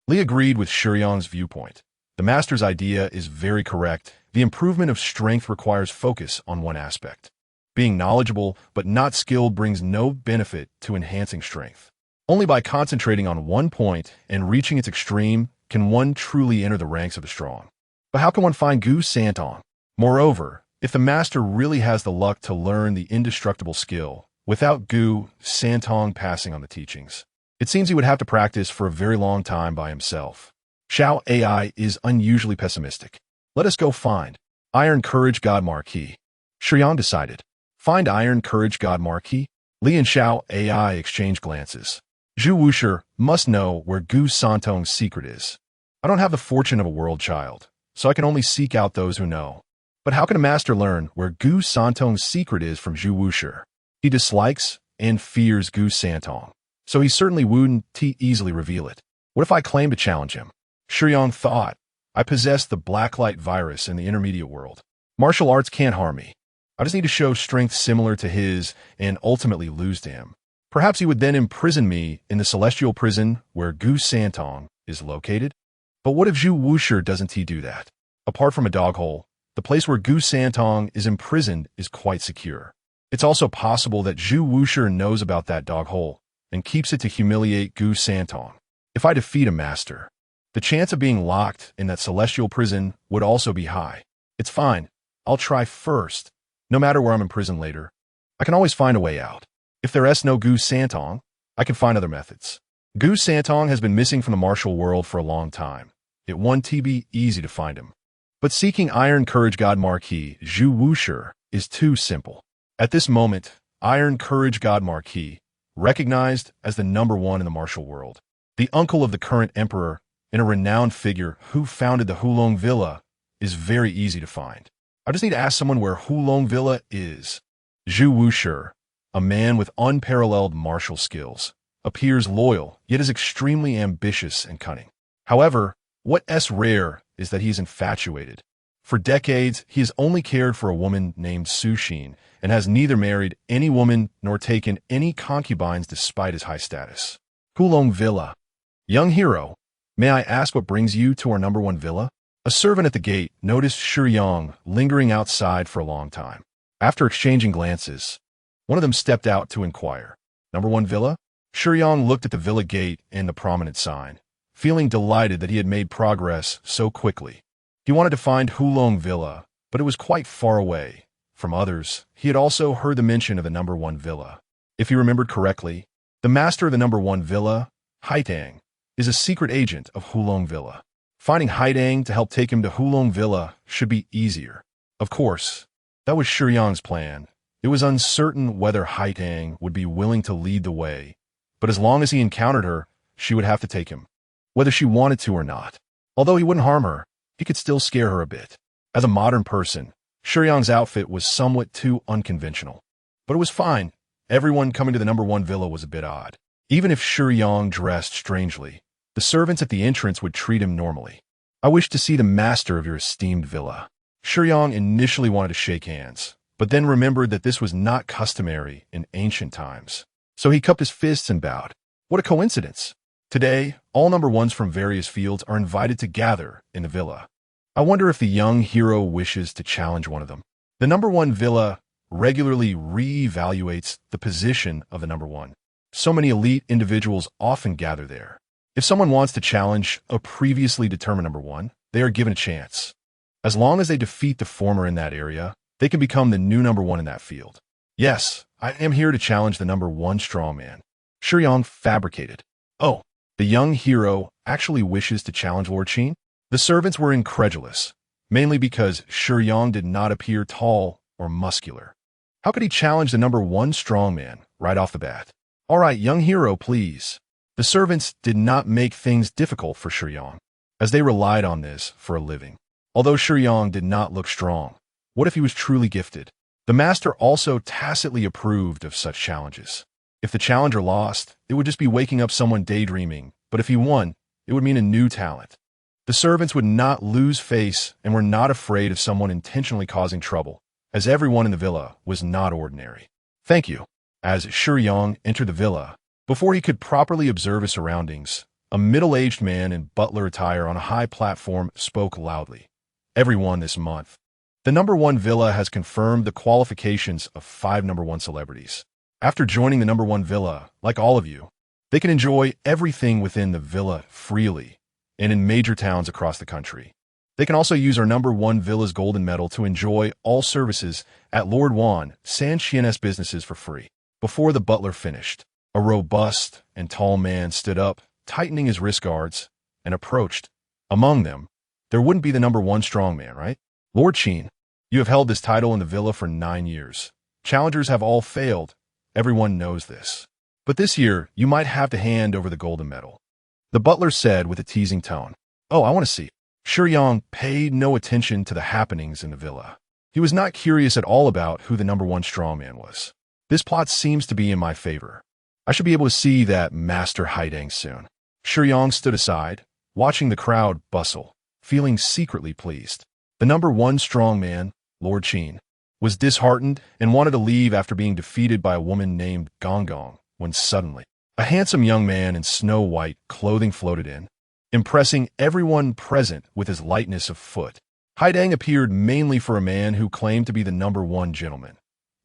Li agreed with Shiyang's viewpoint. The master's idea is very correct. The improvement of strength requires focus on one aspect. Being knowledgeable but not skilled brings no benefit to enhancing strength. Only by concentrating on one point and reaching its extreme can one truly enter the ranks of the strong. But how can one find Gu Santong? Moreover, if the master really has the luck to learn the indestructible skill without Gu Santong passing on the teachings, it seems he would have to practice for a very long time by himself. Xiao AI is unusually pessimistic. Let us go find Iron Courage God Marquis. Shiyang decided. Find Iron Courage God Marquis? Li and Xiao AI exchange glances. Zhu Wushi must know where Gu Santong's secret is. I don't have the fortune of a world child, so I can only seek out those who know. But how can a master learn where Gu Santong's secret is from Zhu Wushi? He dislikes and fears Gu Santong, so he certainly wouldn't easily reveal it. What if I claim to challenge him? Shiyang thought. I possess the blacklight virus in the intermediate world. Martial arts can't harm me. I just need to show strength similar to his and ultimately lose to him. Perhaps he would then imprison me in the celestial prison where Gu Santong is located. But what if Zhu Wushi doesn't do that? Apart from a dog hole, the place where Gu Santong is imprisoned is quite secure. It's also possible that Zhu Wushi knows about that dog hole and keeps it to humiliate Gu Santong. If I defeat a master, the chance of being locked in that celestial prison would also be high. It's fine. I'll try first. No matter where I'm imprisoned later, I can always find a way out. If there is no Gu Santong, I can find other methods. Gu Santong has been missing from the martial world for a long time. It won't be easy to find him. But seeking Iron Courage God Marquis Zhu Wushi is too simple. At this moment, Iron Courage God Marquis, recognized as the #1 in the martial world, the uncle of the current emperor, and a renowned figure who founded the Hulong Villa, is very easy to find. I just need to ask someone where Hulong Villa is. Zhu Wushi, a man with unparalleled martial skills, appears loyal, yet is extremely ambitious and cunning. However, what's rare is that he is infatuated. For decades, he has only cared for a woman named Sushin and has neither married any woman nor taken any concubines despite his high status. Hulong Villa. Young hero, may I ask what brings you to our #1 villa? A servant at the gate noticed Shiyang lingering outside for a long time. After exchanging glances, one of them stepped out to inquire. #1 villa? Shiyang looked at the villa gate and the prominent sign, feeling delighted that he had made progress so quickly. He wanted to find Hulong Villa, but it was quite far away. From others, he had also heard the mention of the #1 villa. If he remembered correctly, the master of the #1 villa, Haitang, is a secret agent of Hulong Villa. Finding Haitang to help take him to Hulong Villa should be easier. Of course, that was Shiyang's plan. It was uncertain whether Haitang would be willing to lead the way, but as long as he encountered her, she would have to take him, whether she wanted to or not. Although he wouldn't harm her, he could still scare her a bit. As a modern person, Shiyang's outfit was somewhat too unconventional. But it was fine. Everyone coming to the #1 villa was a bit odd. Even if Shiyang dressed strangely, the servants at the entrance would treat him normally. I wish to see the master of your esteemed villa. Shiyang initially wanted to shake hands, but then remembered that this was not customary in ancient times. So he cupped his fists and bowed. What a coincidence! Today, all #1s from various fields are invited to gather in the villa. I wonder if the young hero wishes to challenge one of them. The #1 villa regularly re-evaluates the position of the #1. So many elite individuals often gather there. If someone wants to challenge a previously determined #1, they are given a chance. As long as they defeat the former in that area, they can become the new #1 in that field. Yes, I am here to challenge the #1 strongman. Shiyang fabricated. Oh, the young hero actually wishes to challenge Lord Qin? The servants were incredulous, mainly because Shiyang did not appear tall or muscular. How could he challenge the #1 strongman right off the bat? All right, young hero, please. The servants did not make things difficult for Shiyang, as they relied on this for a living. Although Shiyang did not look strong, what if he was truly gifted? The master also tacitly approved of such challenges. If the challenger lost, it would just be waking up someone daydreaming, but if he won, it would mean a new talent. The servants would not lose face and were not afraid of someone intentionally causing trouble, as everyone in the villa was not ordinary. Thank you. As Shiyang entered the villa, before he could properly observe his surroundings, a middle-aged man in butler attire on a high platform spoke loudly. Everyone this month. The #1 villa has confirmed the qualifications of 5 #1 celebrities. After joining the #1 villa, like all of you, they can enjoy everything within the villa freely and in major towns across the country. They can also use our #1 villa's golden medal to enjoy all services at Lord Wan Sanshian's businesses for free. Before the butler finished, a robust and tall man stood up, tightening his wrist guards, and approached. Among them, there wouldn't be the #1 strongman, right? Lord Qin, you have held this title in the villa for 9 years. Challengers have all failed. Everyone knows this. But this year, you might have to hand over the golden medal. The butler said with a teasing tone. Oh, I want to see. Shiyang paid no attention to the happenings in the villa. He was not curious at all about who the #1 strongman was. This plot seems to be in my favor. I should be able to see that Master Haidang soon. Shiyang stood aside, watching the crowd bustle, feeling secretly pleased. The #1 strongman, Lord Qin, was disheartened and wanted to leave after being defeated by a woman named Gonggong, when suddenly, a handsome young man in snow-white clothing floated in, impressing everyone present with his lightness of foot. Haidang appeared mainly for a man who claimed to be the #1 gentleman.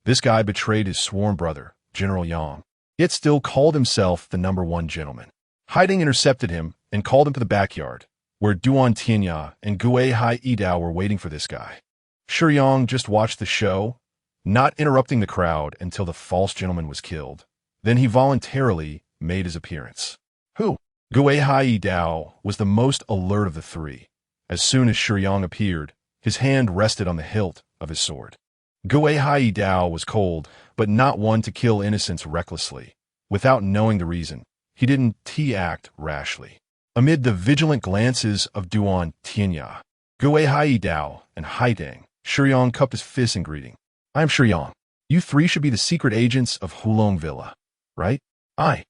This guy betrayed his sworn brother, General Yang, yet still called himself the #1 gentleman. Haidang intercepted him and called him to the backyard, where Duan Tianya and Gue Hai Idao were waiting for this guy. Shiyang just watched the show, not interrupting the crowd until the false gentleman was killed. Then he voluntarily made his appearance. Who? Gue Hai Idao was the most alert of the three. As soon as Shiyang appeared, his hand rested on the hilt of his sword. Gue Hai Idao was cold, but not one to kill innocents recklessly. Without knowing the reason, he didn't act rashly. Amid the vigilant glances of Duan Tianya, Gue Hai Idao, and Haidang, Shiyang cupped his fist in greeting. I am Shiyang. You three should be the secret agents of Hulong Villa, right? Aye.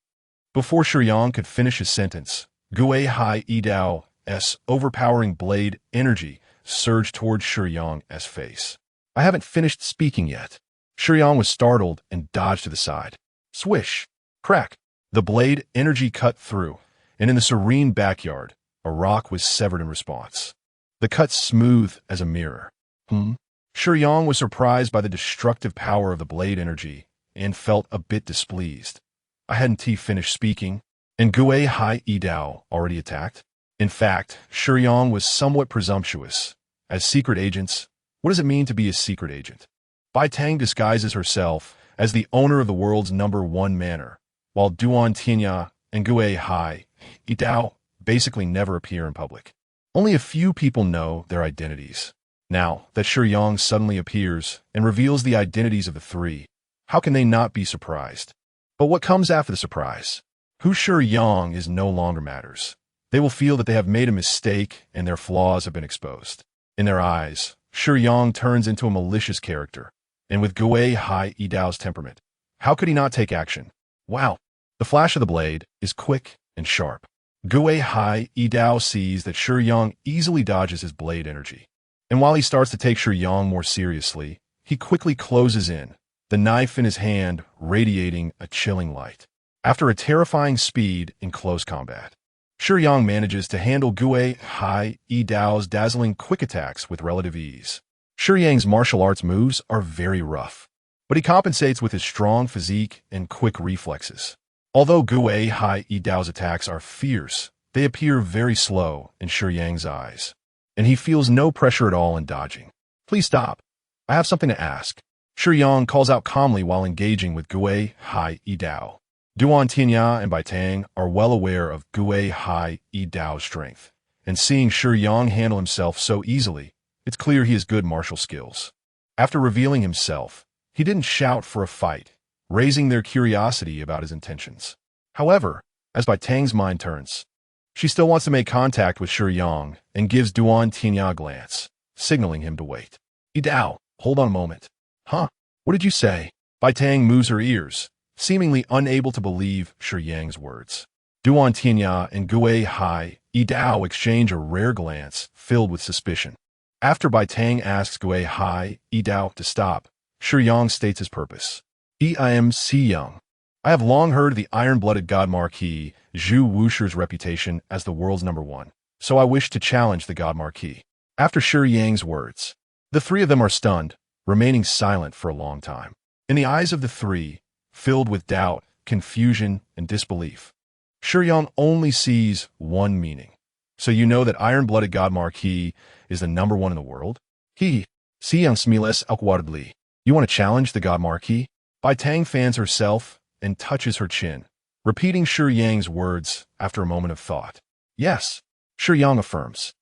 Before Shiyang could finish his sentence, Gue Hai Idao's overpowering blade energy surged towards Shiyang's face. I haven't finished speaking yet. Shiyang was startled and dodged to the side. Swish! Crack! The blade energy cut through, and in the serene backyard, a rock was severed in response. The cut smooth as a mirror. Shiyang was surprised by the destructive power of the blade energy and felt a bit displeased. I hadn't finished speaking, and Gue Hai Idao already attacked. In fact, Shiyang was somewhat presumptuous. As secret agents, what does it mean to be a secret agent? Bai Tang disguises herself as the owner of the world's #1 manor, while Duan Tianya and Gue Hai Idao basically never appear in public. Only a few people know their identities. Now that Shiyang suddenly appears and reveals the identities of the three, how can they not be surprised? But what comes after the surprise? Who Shiyang is no longer matters. They will feel that they have made a mistake and their flaws have been exposed. In their eyes, Shiyang turns into a malicious character, and with Gue Hai Idao's temperament, how could he not take action? Wow! The flash of the blade is quick and sharp. Gue Hai Idao sees that Shiyang easily dodges his blade energy. And while he starts to take Shiyang more seriously, he quickly closes in, the knife in his hand radiating a chilling light. After a terrifying speed in close combat, Shiyang manages to handle Gue Hai Idao's dazzling quick attacks with relative ease. Shiyang's martial arts moves are very rough, but he compensates with his strong physique and quick reflexes. Although Gue Hai Idao's attacks are fierce, they appear very slow in Shiyang's eyes, and he feels no pressure at all in dodging. Please stop. I have something to ask. Shiyang calls out calmly while engaging with Gue Hai Idao. Duan Tianya and Bai Tang are well aware of Gue Hai Idao's strength, and seeing Shiyang handle himself so easily, it's clear he has good martial skills. After revealing himself, he didn't shout for a fight, raising their curiosity about his intentions. However, as Bai Tang's mind turns, She still wants to make contact with Shiyang and gives Duan Tinya a glance, signaling him to wait. Idao, hold on a moment. Huh? What did you say? Bai Tang moves her ears, seemingly unable to believe Shiyang's words. Duan Tinya and Gue Hai Idao exchange a rare glance filled with suspicion. After Bai Tang asks Gue Hai Idao to stop, Shiyang states his purpose. I am Shiyang. I have long heard of the iron-blooded god Marquis Zhu Wusher's reputation as the world's #1, so I wish to challenge the god Marquis. After Shiyang's words, the three of them are stunned, remaining silent for a long time. In the eyes of the three, filled with doubt, confusion, and disbelief, Shiyang only sees one meaning. So you know that iron-blooded god Marquis is the #1 in the world? Shiyang smiles awkwardly. You want to challenge the god Marquis? Bai Tang fans herself and touches her chin, repeating Shiyang's words after a moment of thought. Yes, Shiyang affirms.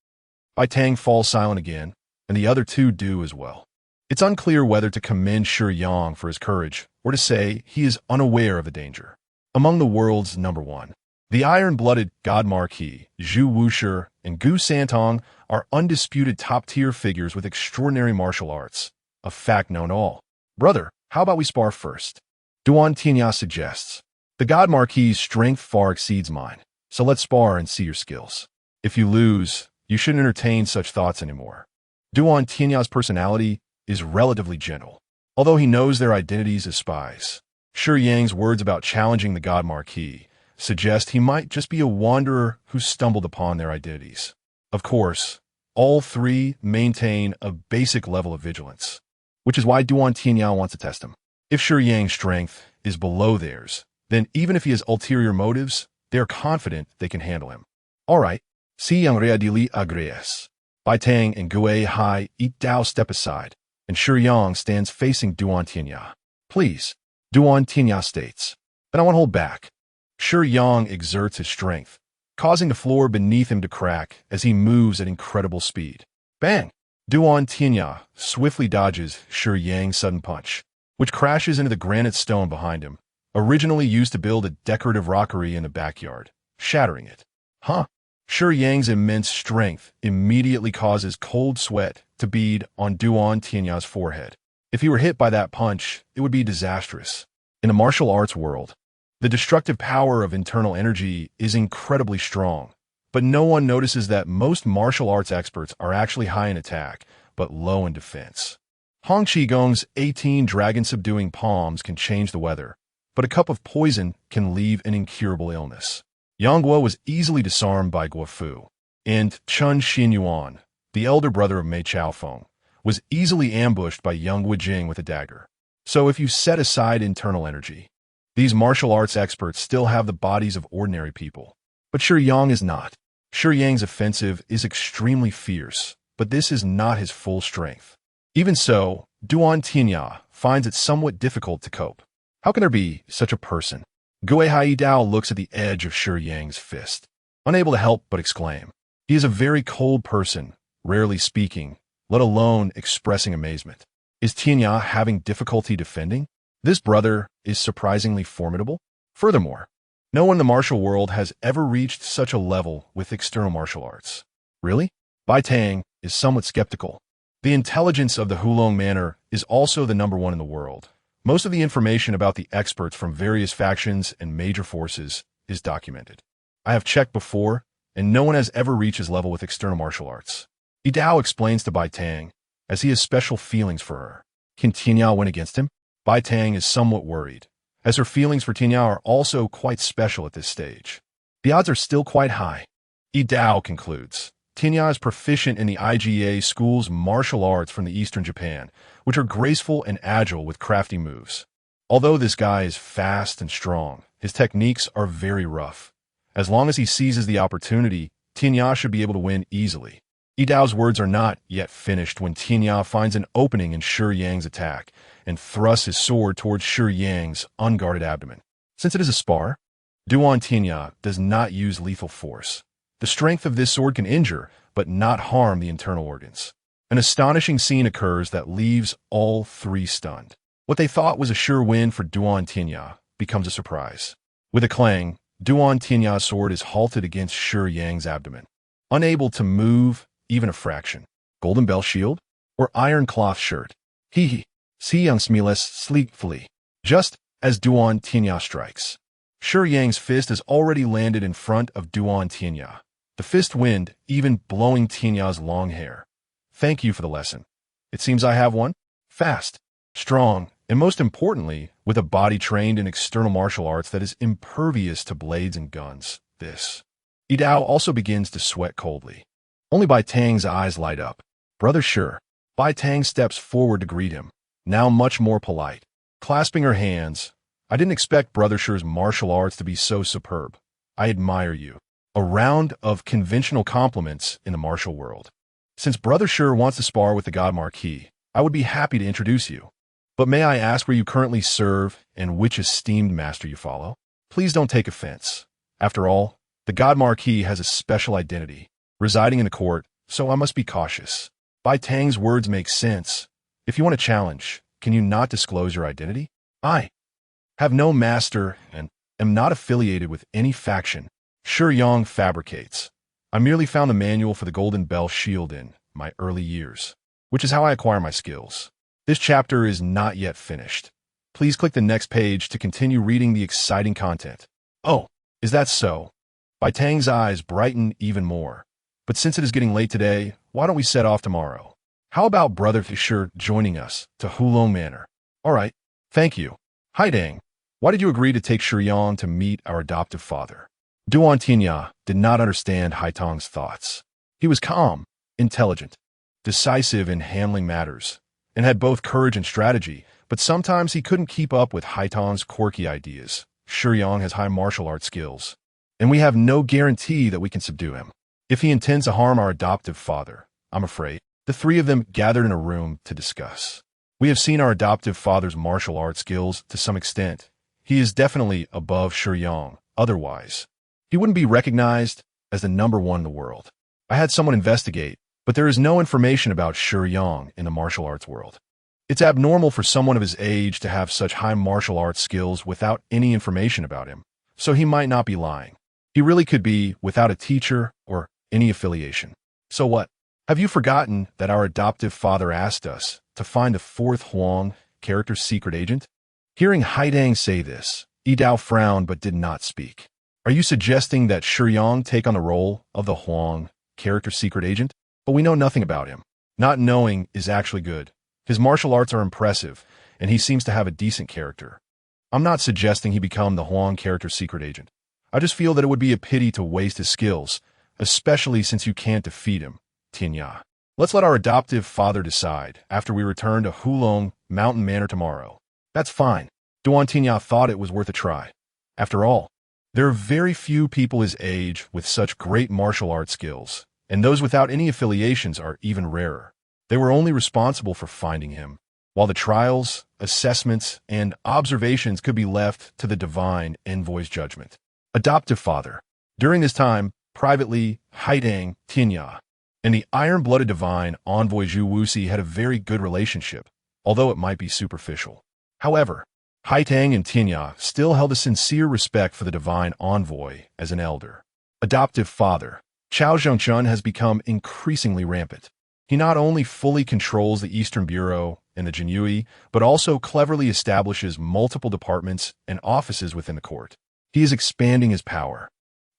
Bai Tang falls silent again, and the other two do as well. It's unclear whether to commend Shiyang for his courage or to say he is unaware of the danger. Among the world's #1, the iron-blooded god Marquis, Zhu Wusher, and Gu Santong are undisputed top-tier figures with extraordinary martial arts, a fact known to all. Brother, how about we spar first? Duan Tinya suggests. The god Marquis' strength far exceeds mine, so let's spar and see your skills. If you lose, you shouldn't entertain such thoughts anymore. Duan Tinya's personality is relatively gentle, although he knows their identities as spies. Shiyang's words about challenging the god Marquis suggest he might just be a wanderer who stumbled upon their identities. Of course, all three maintain a basic level of vigilance, which is why Duan Tinya wants to test him. If Shiyang's strength is below theirs, then even if he has ulterior motives, they are confident they can handle him. All right, Shiyang readily agrees. Bai Tang and Gue Hai Idao step aside, and Shiyang stands facing Duan Tinya. Please, Duan Tinya states. Then I won't hold back. Shiyang exerts his strength, causing the floor beneath him to crack as he moves at incredible speed. Bang! Duan Tinya swiftly dodges Shiyang's sudden punch, which crashes into the granite stone behind him, originally used to build a decorative rockery in the backyard, shattering it. Huh? Shiyang's immense strength immediately causes cold sweat to bead on Duan Tinya's forehead. If he were hit by that punch, it would be disastrous. In the martial arts world, the destructive power of internal energy is incredibly strong, but no one notices that most martial arts experts are actually high in attack, but low in defense. Hong Qigong's 18 dragon-subduing palms can change the weather, but a cup of poison can leave an incurable illness. Yang Guo was easily disarmed by Guo Fu, and Chun Xinyuan, the elder brother of Mei Chaofeng, was easily ambushed by Yang Guijing with a dagger. So if you set aside internal energy, these martial arts experts still have the bodies of ordinary people. But Shiyang is not. Shiyang's offensive is extremely fierce, but this is not his full strength. Even so, Duan Tinya finds it somewhat difficult to cope. How can there be such a person? Gue Haidao looks at the edge of Shiyang's fist, unable to help but exclaim. He is a very cold person, rarely speaking, let alone expressing amazement. Is Tinya having difficulty defending? This brother is surprisingly formidable. Furthermore, no one in the martial world has ever reached such a level with external martial arts. Really? Bai Tang is somewhat skeptical. The intelligence of the Hulong Manor is also the #1 in the world. Most of the information about the experts from various factions and major forces is documented. I have checked before, and no one has ever reached his level with external martial arts. Idao explains to Bai Tang, as he has special feelings for her. Can Tinya win against him? Bai Tang is somewhat worried, as her feelings for Tinya are also quite special at this stage. The odds are still quite high. Idao concludes. Tinya is proficient in the IGA school's martial arts from the Eastern Japan, which are graceful and agile with crafty moves. Although this guy is fast and strong, his techniques are very rough. As long as he seizes the opportunity, Tinya should be able to win easily. Idao's words are not yet finished when Tinya finds an opening in Shiyang's attack and thrusts his sword towards Shiyang's unguarded abdomen. Since it is a spar, Duan Tinya does not use lethal force. The strength of this sword can injure, but not harm the internal organs. An astonishing scene occurs that leaves all three stunned. What they thought was a sure win for Duan Tinya becomes a surprise. With a clang, Duan Tianya's sword is halted against Shiyang's abdomen, unable to move even a fraction. Golden bell shield? Or iron cloth shirt? Hee. Shiyang smiles sleepfully. Just as Duan Tianya strikes, Shiyang's fist has already landed in front of Duan Tianya, the fist wind even blowing Tianya's long hair. Thank you for the lesson. It seems I have one. Fast, strong, and most importantly, with a body trained in external martial arts that is impervious to blades and guns. This. Yidao also begins to sweat coldly. Only Bai Tang's eyes light up. Brother Shi. Bai Tang steps forward to greet him, now much more polite. Clasping her hands, I didn't expect Brother Shi's martial arts to be so superb. I admire you. A round of conventional compliments in the martial world. Since Brother Shi wants to spar with the God Marquis, I would be happy to introduce you. But may I ask where you currently serve and which esteemed master you follow? Please don't take offense. After all, the God Marquis has a special identity, residing in the court, so I must be cautious. Bai Tang's words make sense. If you want a challenge, can you not disclose your identity? I have no master and am not affiliated with any faction. Shiyang fabricates. I merely found a manual for the Golden Bell Shield in my early years, which is how I acquire my skills. This chapter is not yet finished. Please click the next page to continue reading the exciting content. Oh, is that so? Bai Tang's eyes brighten even more. But since it is getting late today, why don't we set off tomorrow? How about Brother Shi joining us to Hulong Manor? All right, thank you. Haidang, why did you agree to take Shiyang to meet our adoptive father? Duan Tianya did not understand Haitang's thoughts. He was calm, intelligent, decisive in handling matters, and had both courage and strategy, but sometimes he couldn't keep up with Haitang's quirky ideas. Shiyang has high martial arts skills, and we have no guarantee that we can subdue him. If he intends to harm our adoptive father, I'm afraid. The three of them gathered in a room to discuss. We have seen our adoptive father's martial arts skills to some extent. He is definitely above Shiyang. Otherwise, he wouldn't be recognized as the #1 in the world. I had someone investigate, but there is no information about Shiyang in the martial arts world. It's abnormal for someone of his age to have such high martial arts skills without any information about him, so he might not be lying. He really could be without a teacher or any affiliation. So what? Have you forgotten that our adoptive father asked us to find the 4th Huang character's secret agent? Hearing Haidang say this, Yidao frowned but did not speak. Are you suggesting that Shiyang take on the role of the Huang character's secret agent? But we know nothing about him. Not knowing is actually good. His martial arts are impressive, and he seems to have a decent character. I'm not suggesting he become the Huang character's secret agent. I just feel that it would be a pity to waste his skills, especially since you can't defeat him, Tianya. Let's let our adoptive father decide after we return to Hulong Mountain Manor tomorrow. That's fine. Duan Tianya thought it was worth a try. After all, there are very few people his age with such great martial arts skills, and those without any affiliations are even rarer. They were only responsible for finding him, while the trials, assessments, and observations could be left to the divine envoy's judgment. Adoptive father. During this time, privately, Haidang, Tianya, and the iron-blooded divine envoy Zhu Wuxi had a very good relationship, although it might be superficial. However, Haitang and Tianya still held a sincere respect for the divine envoy as an elder. Adoptive father. Chao Zhongchun has become increasingly rampant. He not only fully controls the Eastern Bureau and the Jinyui, but also cleverly establishes multiple departments and offices within the court. He is expanding his power,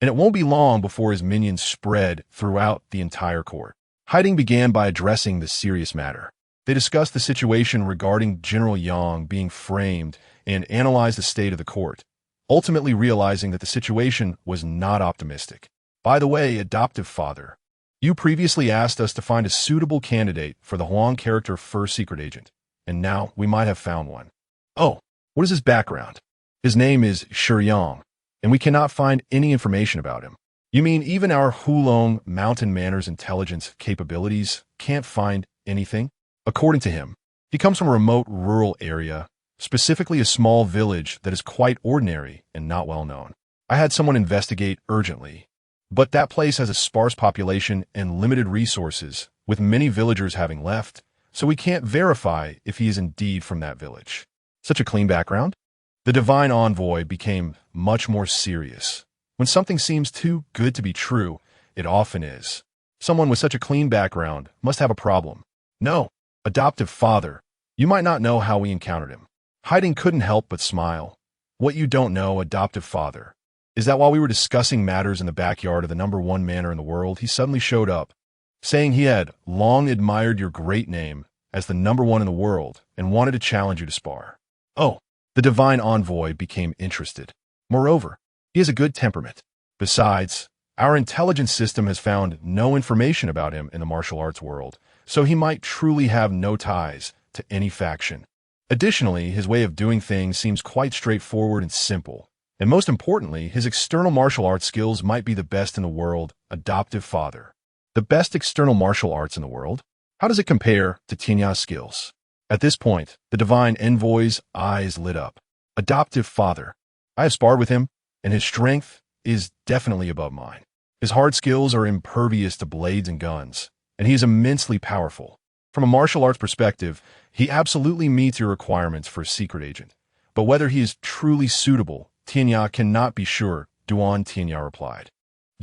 and it won't be long before his minions spread throughout the entire court. Haidang began by addressing the serious matter. They discussed the situation regarding General Yang being framed and analyzed the state of the court, ultimately realizing that the situation was not optimistic. By the way, adoptive father, you previously asked us to find a suitable candidate for the Huang character first secret agent, and now we might have found one. Oh, what is his background? His name is Shiyang, and we cannot find any information about him. You mean even our Hulong Mountain Manor's intelligence capabilities can't find anything? According to him, he comes from a remote rural area, specifically a small village that is quite ordinary and not well known. I had someone investigate urgently, but that place has a sparse population and limited resources, with many villagers having left, so we can't verify if he is indeed from that village. Such a clean background? The divine envoy became much more serious. When something seems too good to be true, it often is. Someone with such a clean background must have a problem. No, adoptive father. You might not know how we encountered him. Hiding couldn't help but smile. What you don't know, adoptive father, is that while we were discussing matters in the backyard of the #1 manor in the world, he suddenly showed up, saying he had long admired your great name as the #1 in the world and wanted to challenge you to spar. Oh, the divine envoy became interested. Moreover, he has a good temperament. Besides, our intelligence system has found no information about him in the martial arts world, so he might truly have no ties to any faction. Additionally, his way of doing things seems quite straightforward and simple. And most importantly, his external martial arts skills might be the best in the world, adoptive father. The best external martial arts in the world? How does it compare to Tinya's skills? At this point, the divine envoy's eyes lit up. Adoptive father. I have sparred with him, and his strength is definitely above mine. His hard skills are impervious to blades and guns, and he is immensely powerful. From a martial arts perspective, he absolutely meets your requirements for a secret agent. But whether he is truly suitable, Tinya cannot be sure, Duan Tinya replied.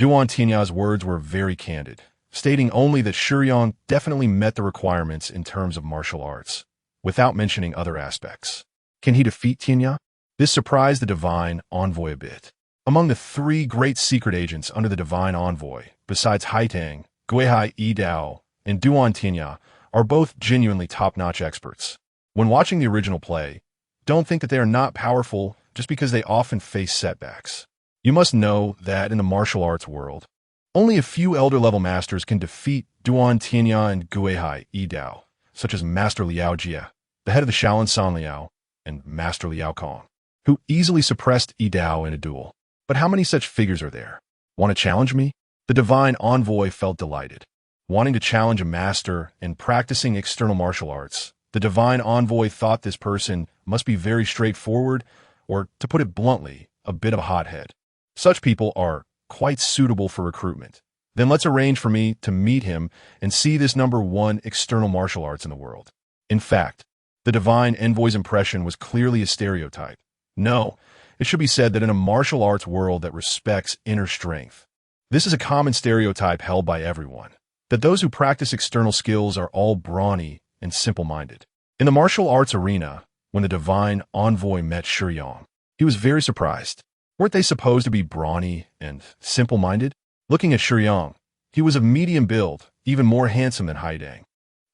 Duan Tinya's words were very candid, stating only that Shiyang definitely met the requirements in terms of martial arts, without mentioning other aspects. Can he defeat Tinya? This surprised the divine envoy a bit. Among the 3 great secret agents under the divine envoy, besides Haitang, Guihai Yidao, and Duan Tinya, are both genuinely top-notch experts. When watching the original play, don't think that they are not powerful just because they often face setbacks. You must know that in the martial arts world, only a few elder-level masters can defeat Duan Tianya and Guihai Yidao, such as Master Liao Jie, the head of the Shaolin San Liao, and Master Liao Kong, who easily suppressed Yidao in a duel. But how many such figures are there? Want to challenge me? The divine envoy felt delighted. Wanting to challenge a master and practicing external martial arts, the divine envoy thought this person must be very straightforward, or, to put it bluntly, a bit of a hothead. Such people are quite suitable for recruitment. Then let's arrange for me to meet him and see this #1 external martial arts in the world. In fact, the divine envoy's impression was clearly a stereotype. No, it should be said that in a martial arts world that respects inner strength, this is a common stereotype held by everyone, that those who practice external skills are all brawny and simple-minded. In the martial arts arena, when the divine envoy met Shiyang, he was very surprised. Weren't they supposed to be brawny and simple-minded? Looking at Shiyang, he was of medium build, even more handsome than Haidang.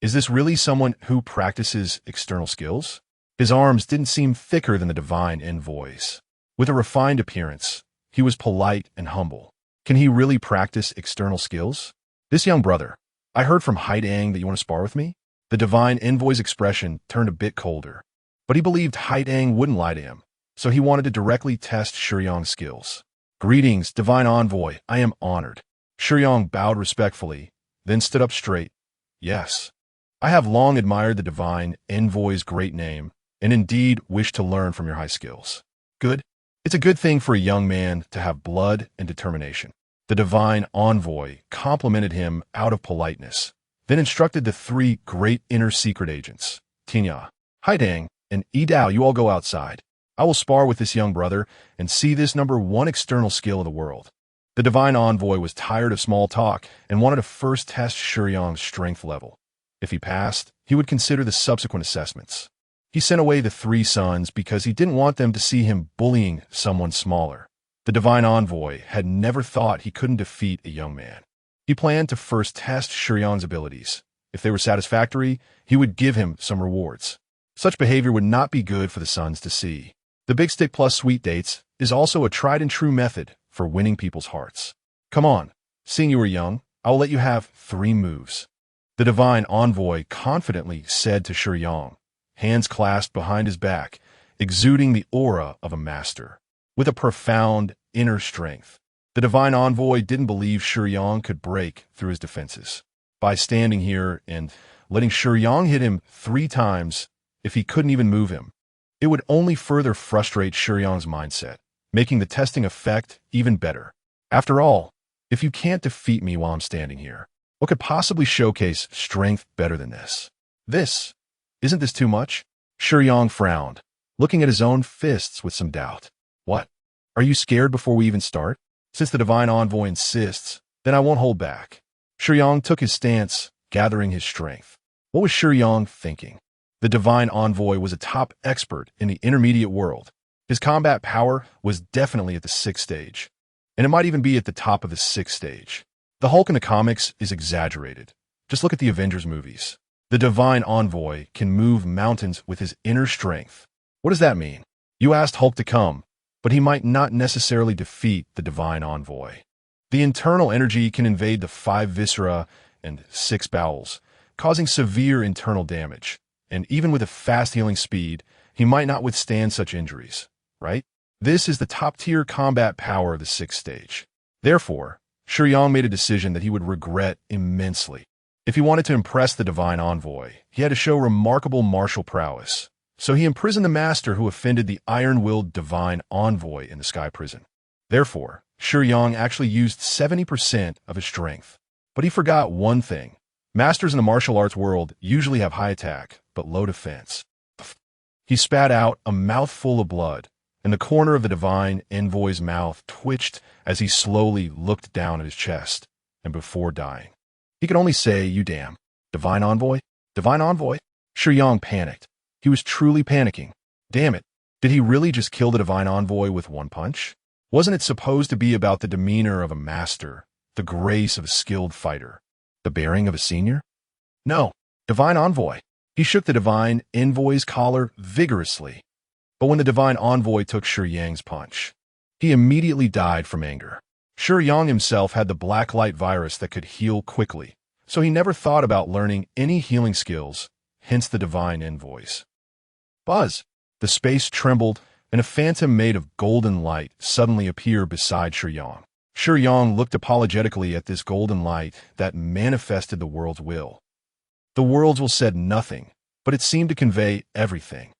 Is this really someone who practices external skills? His arms didn't seem thicker than the divine envoy's. With a refined appearance, he was polite and humble. Can he really practice external skills? This young brother, I heard from Haidang that you want to spar with me? The divine envoy's expression turned a bit colder. But he believed Haidang wouldn't lie to him, so he wanted to directly test Shiyang's skills. Greetings, divine envoy, I am honored. Shiyang bowed respectfully, then stood up straight. Yes, I have long admired the divine envoy's great name, and indeed wish to learn from your high skills. Good. It's a good thing for a young man to have blood and determination. The divine envoy complimented him out of politeness, then instructed the 3 great inner secret agents, Tinya, Haidang, and Yidao, you all go outside. I will spar with this young brother and see this #1 external skill of the world. The divine envoy was tired of small talk and wanted to first test Shiyang's strength level. If he passed, he would consider the subsequent assessments. He sent away the 3 sons because he didn't want them to see him bullying someone smaller. The divine envoy had never thought he couldn't defeat a young man. He planned to first test Shiyang's abilities. If they were satisfactory, he would give him some rewards. Such behavior would not be good for the sons to see. The big stick plus sweet dates is also a tried-and-true method for winning people's hearts. Come on, seeing you were young, I will let you have 3 moves. The divine envoy confidently said to Shiyang, hands clasped behind his back, exuding the aura of a master. With a profound inner strength, the divine envoy didn't believe Shiyang could break through his defenses. By standing here and letting Shiyang hit him 3 times, if he couldn't even move him, it would only further frustrate Shiyang's mindset, making the testing effect even better. After all, if you can't defeat me while I'm standing here, what could possibly showcase strength better than this? Isn't this too much? Shiyang frowned, looking at his own fists with some doubt. What? Are you scared before we even start? Since the divine envoy insists, then I won't hold back. Shiyang took his stance, gathering his strength. What was Shiyang thinking? The divine envoy was a top expert in the intermediate world. His combat power was definitely at the 6th stage, and it might even be at the top of the 6th stage. The Hulk in the comics is exaggerated. Just look at the Avengers movies. The divine envoy can move mountains with his inner strength. What does that mean? You asked Hulk to come, but he might not necessarily defeat the divine envoy. The internal energy can invade the 5 viscera and 6 bowels, causing severe internal damage. And even with a fast healing speed, he might not withstand such injuries, right? This is the top-tier combat power of the 6th stage. Therefore, Shiyang made a decision that he would regret immensely. If he wanted to impress the divine envoy, he had to show remarkable martial prowess. So he imprisoned the master who offended the iron-willed divine envoy in the sky prison. Therefore, Shiyang actually used 70% of his strength. But he forgot one thing. Masters in the martial arts world usually have high attack, but low defense. He spat out a mouthful of blood, and the corner of the divine envoy's mouth twitched as he slowly looked down at his chest, and before dying. He could only say, "You damn. Divine envoy? Divine envoy?" Shiyang panicked. He was truly panicking. Damn it. Did he really just kill the divine envoy with one punch? Wasn't it supposed to be about the demeanor of a master, the grace of a skilled fighter, the bearing of a senior? No. Divine envoy. He shook the divine envoy's collar vigorously. But when the divine envoy took Shiyang's punch, he immediately died from anger. Shiyang himself had the black light virus that could heal quickly, so he never thought about learning any healing skills, hence the divine envoys. Buzz! The space trembled, and a phantom made of golden light suddenly appeared beside Shiyang. Shiyang looked apologetically at this golden light that manifested the world's will. The world's will said nothing, but it seemed to convey everything.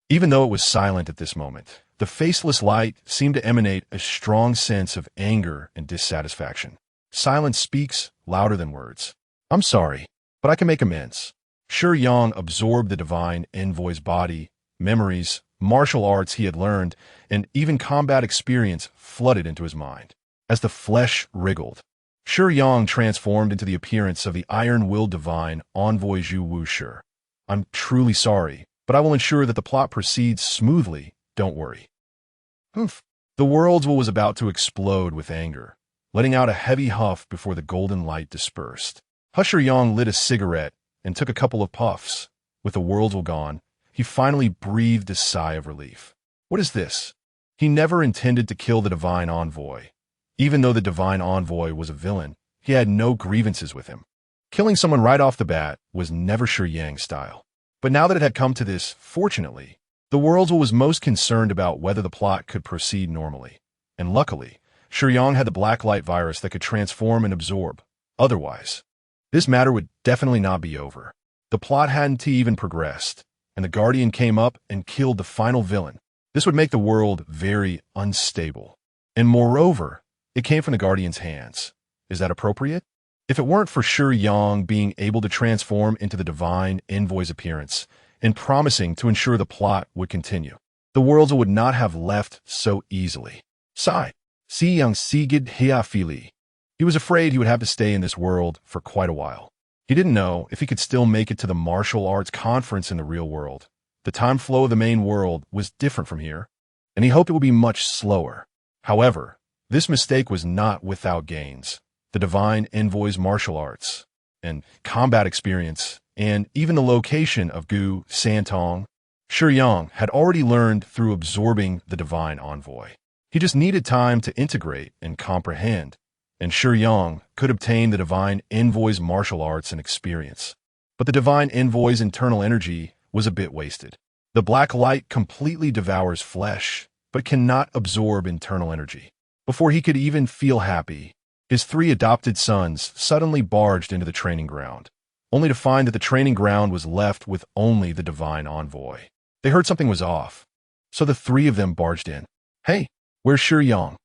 Even though it was silent at this moment, the faceless light seemed to emanate a strong sense of anger and dissatisfaction. Silence speaks louder than words. I'm sorry, but I can make amends. Shiyang absorbed the divine envoy's body, memories, martial arts he had learned, and even combat experience flooded into his mind. As the flesh wriggled, Shiyang transformed into the appearance of the iron-willed divine envoy Zhu Wushi. I'm truly sorry, but I will ensure that the plot proceeds smoothly, don't worry. Oof. The world's will was about to explode with anger, letting out a heavy huff before the golden light dispersed. Shiyang lit a cigarette and took a couple of puffs. With the world's will gone, he finally breathed a sigh of relief. What is this? He never intended to kill the divine envoy. Even though the divine envoy was a villain, he had no grievances with him. Killing someone right off the bat was never Shiyang's style. But now that it had come to this, fortunately, the world's will was most concerned about whether the plot could proceed normally. And luckily, Shiyang had the black light virus that could transform and absorb. Otherwise, this matter would definitely not be over. The plot hadn't even progressed, and the Guardian came up and killed the final villain. This would make the world very unstable. And moreover, it came from the Guardian's hands. Is that appropriate? If it weren't for Shiyang being able to transform into the divine envoy's appearance and promising to ensure the plot would continue, the world would not have left so easily. Sigh. Shiyang sigid hiafili. He was afraid he would have to stay in this world for quite a while. He didn't know if he could still make it to the martial arts conference in the real world. The time flow of the main world was different from here, and he hoped it would be much slower. However, this mistake was not without gains. The divine envoy's martial arts and combat experience, and even the location of Gu Santong, Shiyang had already learned through absorbing the divine envoy. He just needed time to integrate and comprehend, and Shiyang could obtain the divine envoy's martial arts and experience. But the divine envoy's internal energy was a bit wasted. The black light completely devours flesh, but cannot absorb internal energy. Before he could even feel happy, his 3 adopted sons suddenly barged into the training ground, only to find that the training ground was left with only the divine envoy. They heard something was off, so the 3 of them barged in. Hey, where's Shiyang?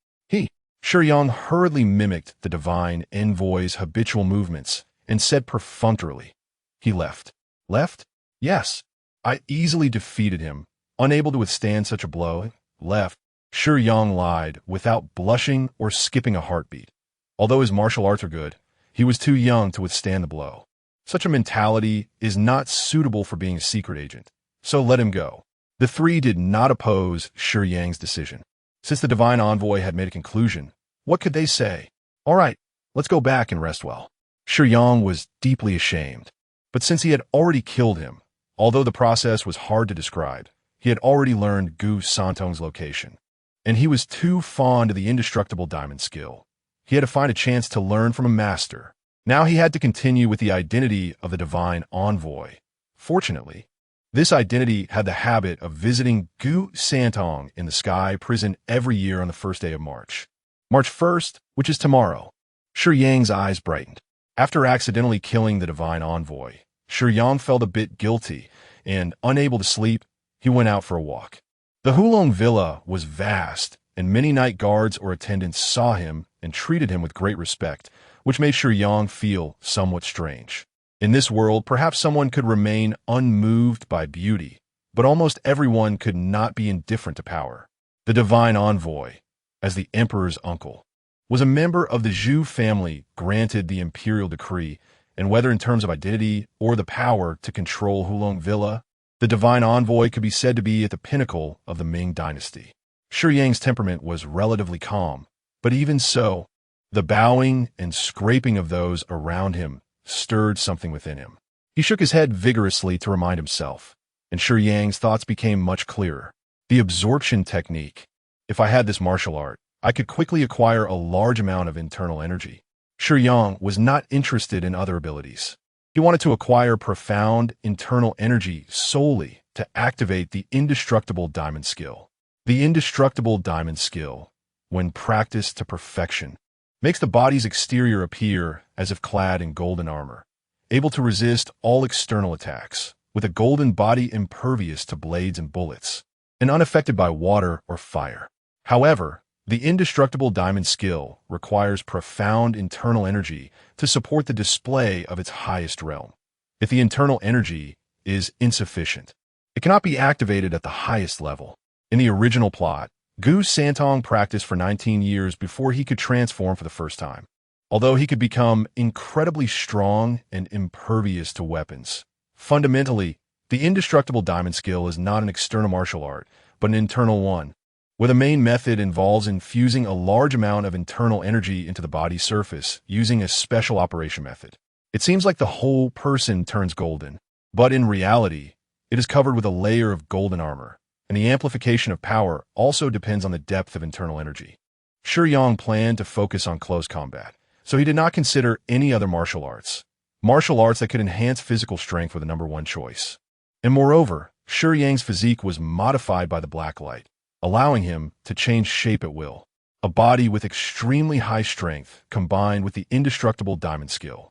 Shiyang hurriedly mimicked the divine envoy's habitual movements and said perfunctorily, "He left." Left? Yes. I easily defeated him, unable to withstand such a blow. Left. Shiyang lied without blushing or skipping a heartbeat. Although his martial arts are good, he was too young to withstand the blow. Such a mentality is not suitable for being a secret agent, so let him go. The three did not oppose Shiyang's decision. Since the divine envoy had made a conclusion, what could they say? All right, let's go back and rest well. Shiyang was deeply ashamed, but since he had already killed him, although the process was hard to describe, he had already learned Gu Santong's location, and he was too fond of the indestructible diamond skill. He had to find a chance to learn from a master. Now he had to continue with the identity of the divine envoy. Fortunately, this identity had the habit of visiting Gu Santong in the sky prison every year on the first day of March. March 1st, which is tomorrow. Shiyang's eyes brightened. After accidentally killing the divine envoy, Shiyang felt a bit guilty, and, unable to sleep, he went out for a walk. The Hulong Villa was vast, and many night guards or attendants saw him and treated him with great respect, which made Shiyang feel somewhat strange. In this world, perhaps someone could remain unmoved by beauty, but almost everyone could not be indifferent to power. The divine envoy, as the emperor's uncle, was a member of the Zhu family granted the imperial decree, and whether in terms of identity or the power to control Hulong Villa, the divine envoy could be said to be at the pinnacle of the Ming dynasty. Shiyang's temperament was relatively calm, but even so, the bowing and scraping of those around him stirred something within him. He shook his head vigorously to remind himself, and Shiyang's thoughts became much clearer. The absorption technique. If I had this martial art, I could quickly acquire a large amount of internal energy. Shiyang was not interested in other abilities. He wanted to acquire profound internal energy solely to activate the indestructible diamond skill. The indestructible diamond skill, when practiced to perfection, makes the body's exterior appear as if clad in golden armor, able to resist all external attacks, with a golden body impervious to blades and bullets, and unaffected by water or fire. However, the indestructible diamond skill requires profound internal energy to support the display of its highest realm. If the internal energy is insufficient, it cannot be activated at the highest level. In the original plot, Gu Santong practiced for 19 years before he could transform for the first time. Although he could become incredibly strong and impervious to weapons, fundamentally, the indestructible diamond skill is not an external martial art, but an internal one, where the main method involves infusing a large amount of internal energy into the body's surface using a special operation method. It seems like the whole person turns golden, but in reality, it is covered with a layer of golden armor, and the amplification of power also depends on the depth of internal energy. Shiyang planned to focus on close combat, so he did not consider any other martial arts. Martial arts that could enhance physical strength were the number one choice. And moreover, Shiyang's physique was modified by the black light, allowing him to change shape at will. A body with extremely high strength combined with the indestructible diamond skill.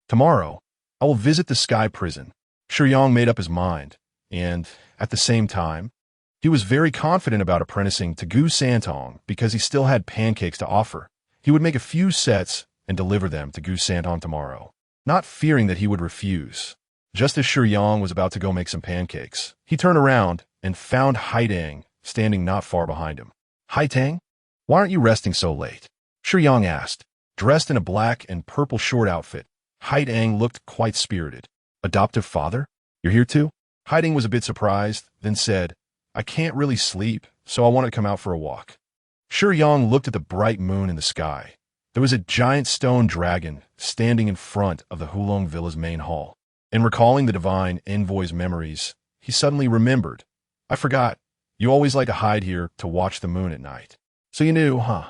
Tomorrow, I will visit the Sky Prison. Shiyang made up his mind, and, at the same time, he was very confident about apprenticing to Gu Santong because he still had pancakes to offer. He would make a few sets and deliver them to Gu Santong tomorrow, not fearing that he would refuse. Just as Shiyang was about to go make some pancakes, he turned around and found Haidang standing not far behind him. Haidang, why aren't you resting so late? Shiyang asked. Dressed in a black and purple short outfit, Haidang looked quite spirited. Adoptive father? You're here too? Haidang was a bit surprised, then said, I can't really sleep, so I want to come out for a walk. Shiyang looked at the bright moon in the sky. There was a giant stone dragon standing in front of the Hulong Villa's main hall. And recalling the divine envoy's memories, he suddenly remembered. I forgot. You always like to hide here to watch the moon at night. So you knew, huh?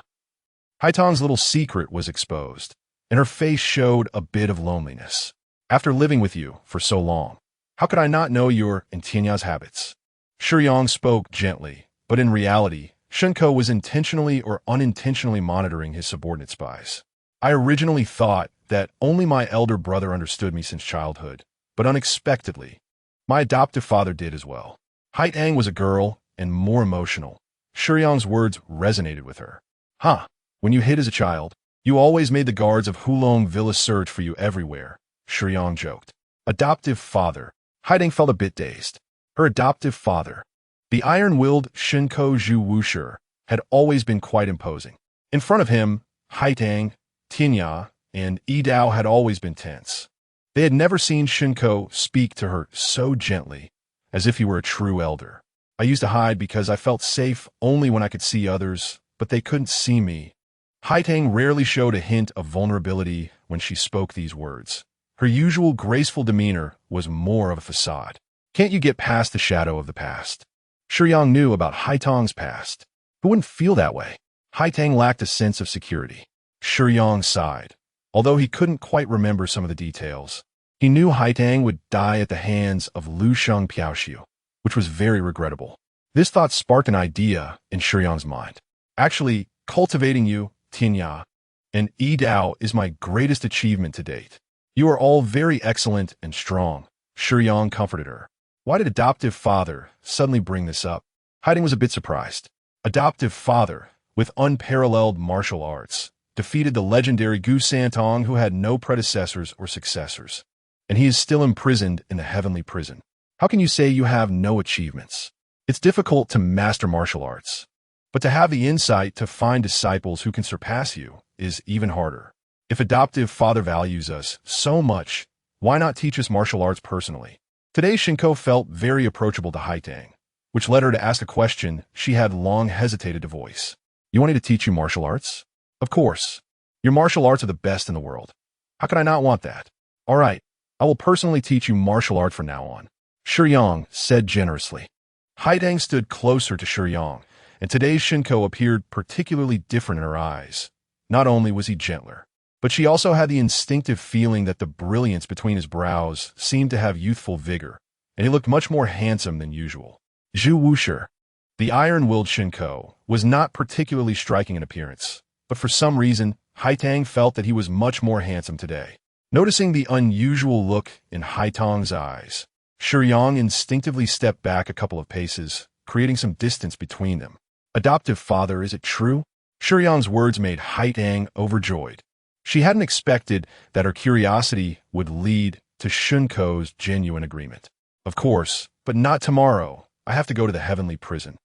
Haitang's little secret was exposed, and her face showed a bit of loneliness. After living with you for so long, how could I not know your and Tianya's habits? Shiyang spoke gently, but in reality, Shunko was intentionally or unintentionally monitoring his subordinate spies. I originally thought that only my elder brother understood me since childhood, but unexpectedly, my adoptive father did as well. Haitang was a girl and more emotional. Shiyang's words resonated with her. Huh, when you hid as a child, you always made the guards of Hulong Villa search for you everywhere, Shiyang joked. Adoptive father. Haitang felt a bit dazed. Her adoptive father. The iron-willed Shinko Zhu Wushi had always been quite imposing. In front of him, Haitang, Tinya, and Idao had always been tense. They had never seen Shinko speak to her so gently, as if he were a true elder. I used to hide because I felt safe only when I could see others, but they couldn't see me. Haitang rarely showed a hint of vulnerability when she spoke these words. Her usual graceful demeanor was more of a facade. Can't you get past the shadow of the past? Shiyang knew about Haitang's past. Who wouldn't feel that way? Haitang lacked a sense of security. Shiyang sighed. Although he couldn't quite remember some of the details, he knew Haitang would die at the hands of Lu Sheng Piaoxiu, which was very regrettable. This thought sparked an idea in Shiyang's mind. Actually, cultivating you, Tinya, and Idao is my greatest achievement to date. You are all very excellent and strong, Shiyang comforted her. Why did adoptive father suddenly bring this up? Haitang was a bit surprised. Adoptive father, with unparalleled martial arts, defeated the legendary Gu Santong who had no predecessors or successors. And he is still imprisoned in the heavenly prison. How can you say you have no achievements? It's difficult to master martial arts. But to have the insight to find disciples who can surpass you is even harder. If adoptive father values us so much, why not teach us martial arts personally? Today Shinko felt very approachable to Haitang, which led her to ask a question she had long hesitated to voice. You want me to teach you martial arts? Of course. Your martial arts are the best in the world. How could I not want that? All right, I will personally teach you martial art from now on, Shiyang said generously. Haitang stood closer to Shiyang, and today's Shinko appeared particularly different in her eyes. Not only was he gentler, but she also had the instinctive feeling that the brilliance between his brows seemed to have youthful vigor, and he looked much more handsome than usual. Zhu Wushi, the iron-willed Shinko, was not particularly striking in appearance, but for some reason, Haitang felt that he was much more handsome today. Noticing the unusual look in Haitang's eyes, Shiyang instinctively stepped back a couple of paces, creating some distance between them. Adoptive father, is it true? Shiyang's words made Haitang overjoyed. She hadn't expected that her curiosity would lead to Shinko's genuine agreement. Of course, but not tomorrow. I have to go to the heavenly prison.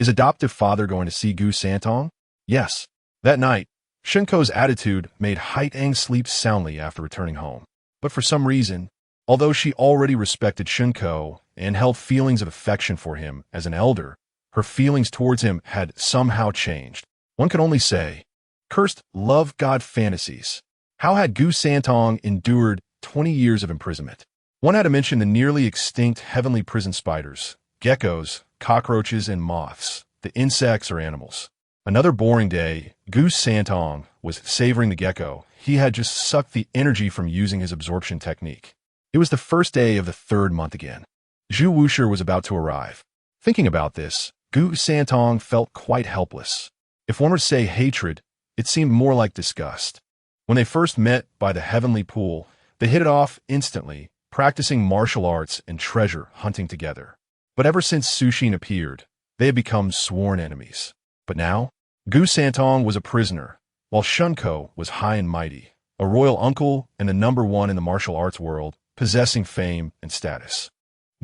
Is adoptive father going to see Gu Santong? Yes. That night, Shinko's attitude made Haitang sleep soundly after returning home. But for some reason, although she already respected Shinko and held feelings of affection for him as an elder, her feelings towards him had somehow changed. One could only say, cursed love god fantasies. How had Gu Santong endured 20 years of imprisonment? One had to mention the nearly extinct heavenly prison spiders, geckos, cockroaches, and moths, the insects or animals. Another boring day, Gu Santong was savoring the gecko. He had just sucked the energy from using his absorption technique. It was the first day of the third month again. Zhu Wushi was about to arrive. Thinking about this, Gu Santong felt quite helpless. If one were to say hatred, it seemed more like disgust. When they first met by the heavenly pool, they hit it off instantly, practicing martial arts and treasure hunting together. But ever since Sushin appeared, they had become sworn enemies. But now, Gu Santong was a prisoner, while Shunko was high and mighty, a royal uncle and the #1 in the martial arts world, possessing fame and status.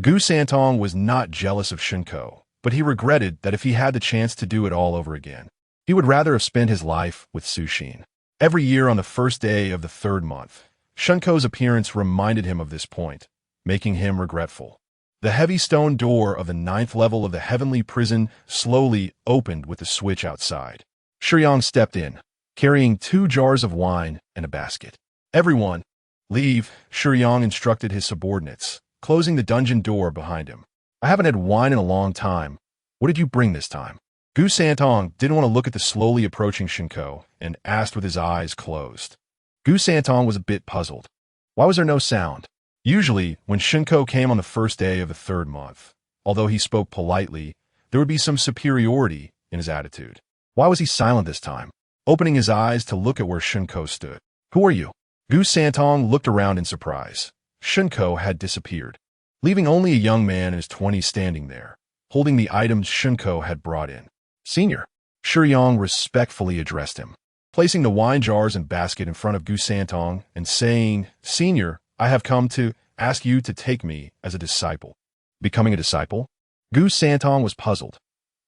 Gu Santong was not jealous of Shinko, but he regretted that if he had the chance to do it all over again, he would rather have spent his life with Sushin. Every year on the first day of the third month, Shunko's appearance reminded him of this point, making him regretful. The heavy stone door of the 9th level of the heavenly prison slowly opened with the switch outside. Shiyang stepped in, carrying 2 jars of wine and a basket. Everyone, leave, Shiyang instructed his subordinates, closing the dungeon door behind him. I haven't had wine in a long time. What did you bring this time? Gu Santong didn't want to look at the slowly approaching Shinko and asked with his eyes closed. Gu Santong was a bit puzzled. Why was there no sound? Usually, when Shinko came on the first day of the third month, although he spoke politely, there would be some superiority in his attitude. Why was he silent this time, opening his eyes to look at where Shinko stood? Who are you? Gu Santong looked around in surprise. Shinko had disappeared, leaving only a young man in his 20s standing there, holding the items Shinko had brought in. Senior, Shiyang respectfully addressed him, placing the wine jars and basket in front of Gu Santong and saying, Senior, I have come to ask you to take me as a disciple. Becoming a disciple? Gu Santong was puzzled.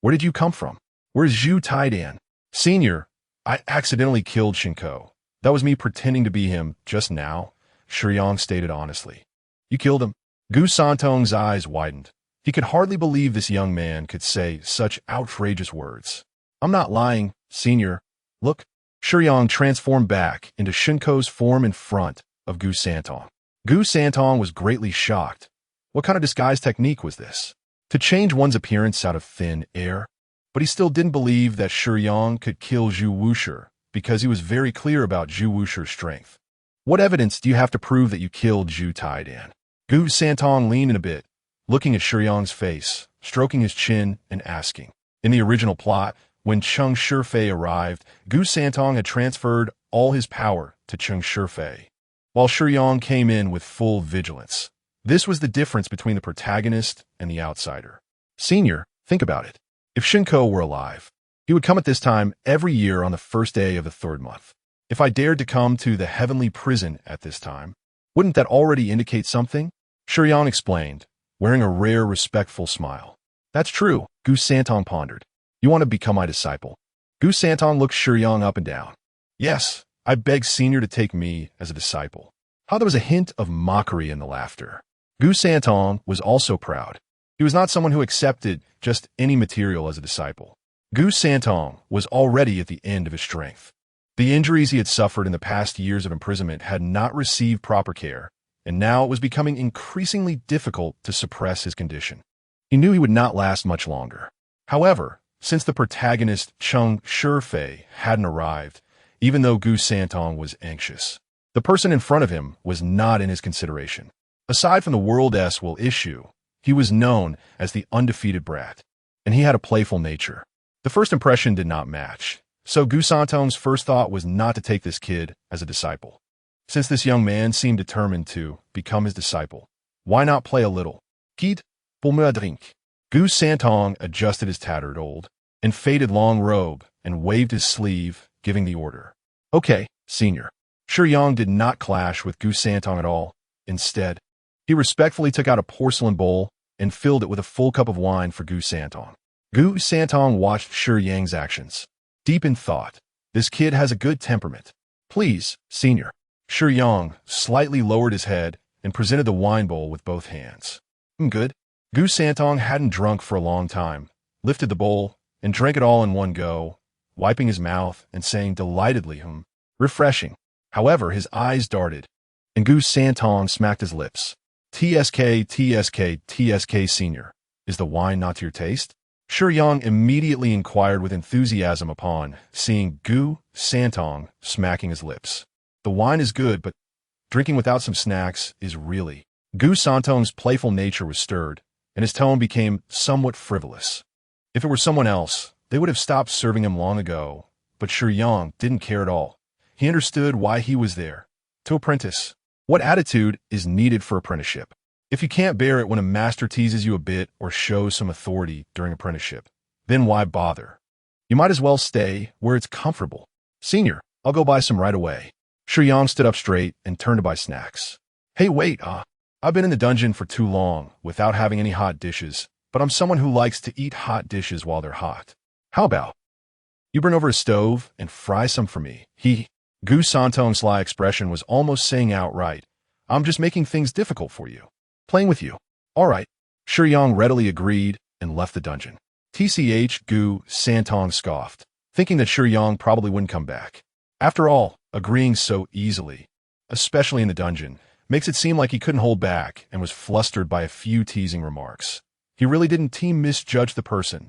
Where did you come from? Where's Zhu Taidan? Senior, I accidentally killed Shinko. That was me pretending to be him just now, Shiyang stated honestly. You killed him? Gu Santong's eyes widened. He could hardly believe this young man could say such outrageous words. I'm not lying, Senior. Look. Shiyang transformed back into Shinko's form in front of Gu Santong. Gu Santong was greatly shocked. What kind of disguise technique was this? To change one's appearance out of thin air? But he still didn't believe that Shiyang could kill Zhu Wushi because he was very clear about Zhu Wushi's strength. What evidence do you have to prove that you killed Zhu Taidan? Gu Santong leaned in a bit, looking at Shiyang's face, stroking his chin and asking. In the original plot, when Cheng Shifei arrived, Gu Santong had transferred all his power to Cheng Shifei, while Shiyang came in with full vigilance. This was the difference between the protagonist and the outsider. Senior, think about it. If Shinko were alive, he would come at this time every year on the first day of the third month. If I dared to come to the heavenly prison at this time, wouldn't that already indicate something? Shiyang explained, wearing a rare, respectful smile. That's true, Gu Santong pondered. You want to become my disciple? Gu Santong looked Shiyang up and down. Yes, I beg Senior to take me as a disciple. How there was a hint of mockery in the laughter. Gu Santong was also proud. He was not someone who accepted just any material as a disciple. Gu Santong was already at the end of his strength. The injuries he had suffered in the past years of imprisonment had not received proper care, and now it was becoming increasingly difficult to suppress his condition. He knew he would not last much longer. However, since the protagonist Cheng Shifei hadn't arrived, even though Gu Santong was anxious, the person in front of him was not in his consideration. Aside from the World S will issue, he was known as the undefeated brat, and he had a playful nature. The first impression did not match, so Gu Santong's first thought was not to take this kid as a disciple. Since this young man seemed determined to become his disciple, why not play a little? Kid, pour-moi un drink. Gu Santong adjusted his tattered old and faded long robe and waved his sleeve, giving the order. Okay, Senior. Shiyang did not clash with Gu Santong at all. Instead, he respectfully took out a porcelain bowl and filled it with a full cup of wine for Gu Santong. Gu Santong watched Shiyang's actions. Deep in thought, this kid has a good temperament. Please, Senior. Shiyang slightly lowered his head and presented the wine bowl with both hands. Good. Gu Santong hadn't drunk for a long time, lifted the bowl, and drank it all in one go, wiping his mouth and saying delightedly, refreshing. However, his eyes darted, and Gu Santong smacked his lips. TSK, TSK, TSK, Senior. Is the wine not to your taste? Shiyang immediately inquired with enthusiasm upon seeing Gu Santong smacking his lips. The wine is good, but drinking without some snacks is really... Gu Santong's playful nature was stirred, and his tone became somewhat frivolous. If it were someone else, they would have stopped serving him long ago, but Shiyang didn't care at all. He understood why he was there. To apprentice. What attitude is needed for apprenticeship? If you can't bear it when a master teases you a bit or shows some authority during apprenticeship, then why bother? You might as well stay where it's comfortable. Senior, I'll go buy some right away. Shiyang stood up straight and turned to buy snacks. Hey, wait, I've been in the dungeon for too long without having any hot dishes, but I'm someone who likes to eat hot dishes while they're hot. How about you bring over a stove and fry some for me? Gu Santong's sly expression was almost saying outright, I'm just making things difficult for you. Playing with you. All right. Shiyang readily agreed and left the dungeon. TCH, Gu Santong scoffed, thinking that Shiyang probably wouldn't come back. After all, agreeing so easily, especially in the dungeon, makes it seem like he couldn't hold back and was flustered by a few teasing remarks. He really didn't misjudge the person.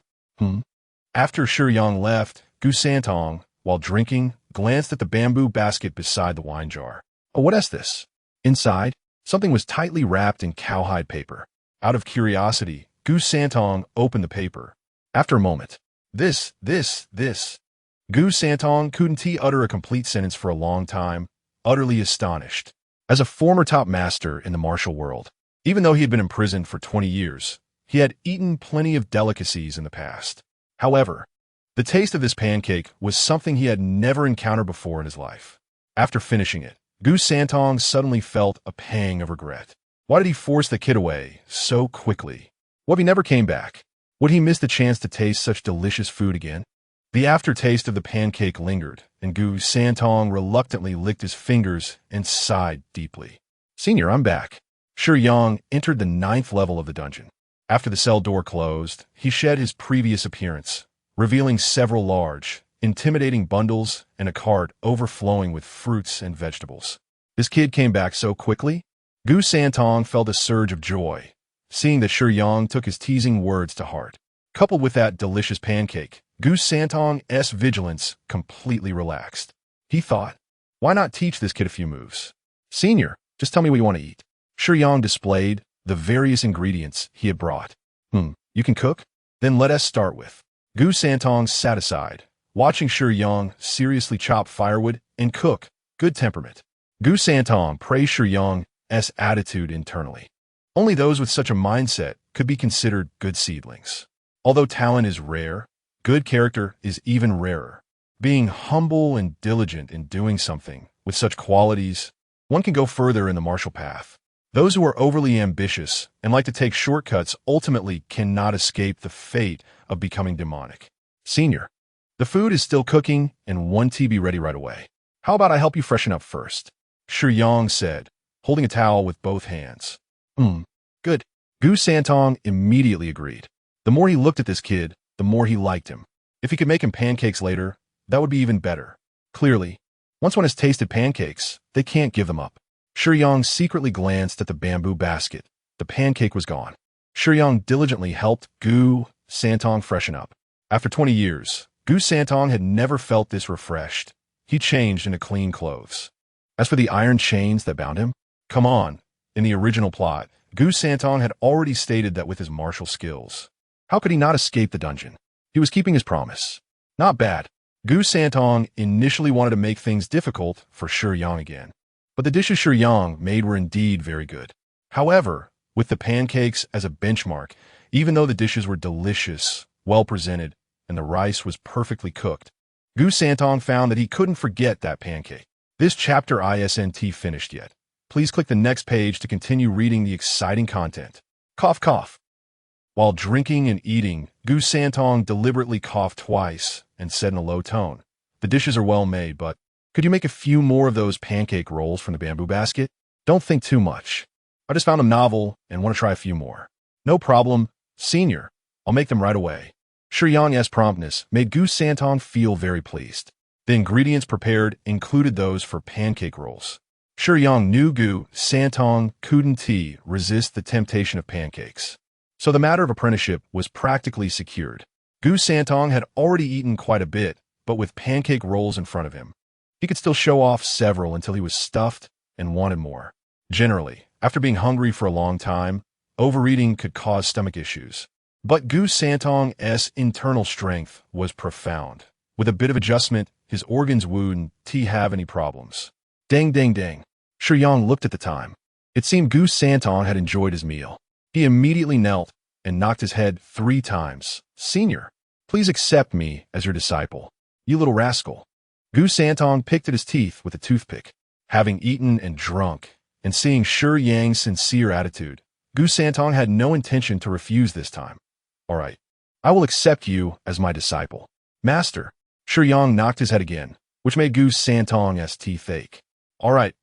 After Shiyang left, Gu Santong, while drinking, glanced at the bamboo basket beside the wine jar. Oh, what is this? Inside, something was tightly wrapped in cowhide paper. Out of curiosity, Gu Santong opened the paper. After a moment, this. Gu Santong couldn't utter a complete sentence for a long time, utterly astonished. As a former top master in the martial world, even though he had been imprisoned for 20 years, he had eaten plenty of delicacies in the past. However, the taste of this pancake was something he had never encountered before in his life. After finishing it, Gu Santong suddenly felt a pang of regret. Why did he force the kid away so quickly? What if he never came back? Would he miss the chance to taste such delicious food again? The aftertaste of the pancake lingered, and Gu Santong reluctantly licked his fingers and sighed deeply. "Senior, I'm back." Shiyang entered the 9th level of the dungeon. After the cell door closed, he shed his previous appearance, revealing several large, intimidating bundles and a cart overflowing with fruits and vegetables. This kid came back so quickly? Gu Santong felt a surge of joy, seeing that Shiyang took his teasing words to heart. Coupled with that delicious pancake, Gu Santong's vigilance completely relaxed. He thought, why not teach this kid a few moves? "Senior, just tell me what you want to eat." Shiyang displayed the various ingredients he had brought. You can cook? Then let us start with. Gu Santong sat aside, watching Shiyang seriously chop firewood and cook. Good temperament. Gu Santong praised Shiyang's attitude internally. Only those with such a mindset could be considered good seedlings. Although talent is rare, good character is even rarer. Being humble and diligent in doing something with such qualities, one can go further in the martial path. Those who are overly ambitious and like to take shortcuts ultimately cannot escape the fate of becoming demonic. "Senior, the food is still cooking and one tea be ready right away. How about I help you freshen up first?" Shiyang said, holding a towel with both hands. Good." Gu Santong immediately agreed. The more he looked at this kid, the more he liked him. If he could make him pancakes later, that would be even better. Clearly, once one has tasted pancakes, they can't give them up. Shiyang secretly glanced at the bamboo basket. The pancake was gone. Shiyang diligently helped Gu Santong freshen up. After 20 years, Gu Santong had never felt this refreshed. He changed into clean clothes. As for the iron chains that bound him, come on. In the original plot, Gu Santong had already stated that with his martial skills, how could he not escape the dungeon? He was keeping his promise. Not bad. Gu Santong initially wanted to make things difficult for Shiyang again. But the dishes Shiyang made were indeed very good. However, with the pancakes as a benchmark, even though the dishes were delicious, well presented, and the rice was perfectly cooked, Gu Santong found that he couldn't forget that pancake. This chapter isn't finished yet. Please click the next page to continue reading the exciting content. Cough, cough. While drinking and eating, Gu Santong deliberately coughed twice and said in a low tone, "The dishes are well made, but could you make a few more of those pancake rolls from the bamboo basket? Don't think too much. I just found them novel and want to try a few more." "No problem, senior. I'll make them right away." Shiyang's promptness made Gu Santong feel very pleased. The ingredients prepared included those for pancake rolls. Shiyang knew Gu Santong couldn't resist the temptation of pancakes. So the matter of apprenticeship was practically secured. Gu Santong had already eaten quite a bit, but with pancake rolls in front of him, he could still show off several until he was stuffed and wanted more. Generally, after being hungry for a long time, overeating could cause stomach issues. But Gu Santong's internal strength was profound. With a bit of adjustment, his organs wouldn't have any problems. Dang, dang, dang. Shiyang looked at the time. It seemed Gu Santong had enjoyed his meal. He immediately knelt and knocked his head 3 times. "Senior, please accept me as your disciple. You little rascal." Gu Santong picked at his teeth with a toothpick. Having eaten and drunk, and seeing Shiyang's sincere attitude, Gu Santong had no intention to refuse this time. "All right, I will accept you as my disciple." "Master." Shiyang knocked his head again, which made Gu Santong's teeth ache. All right,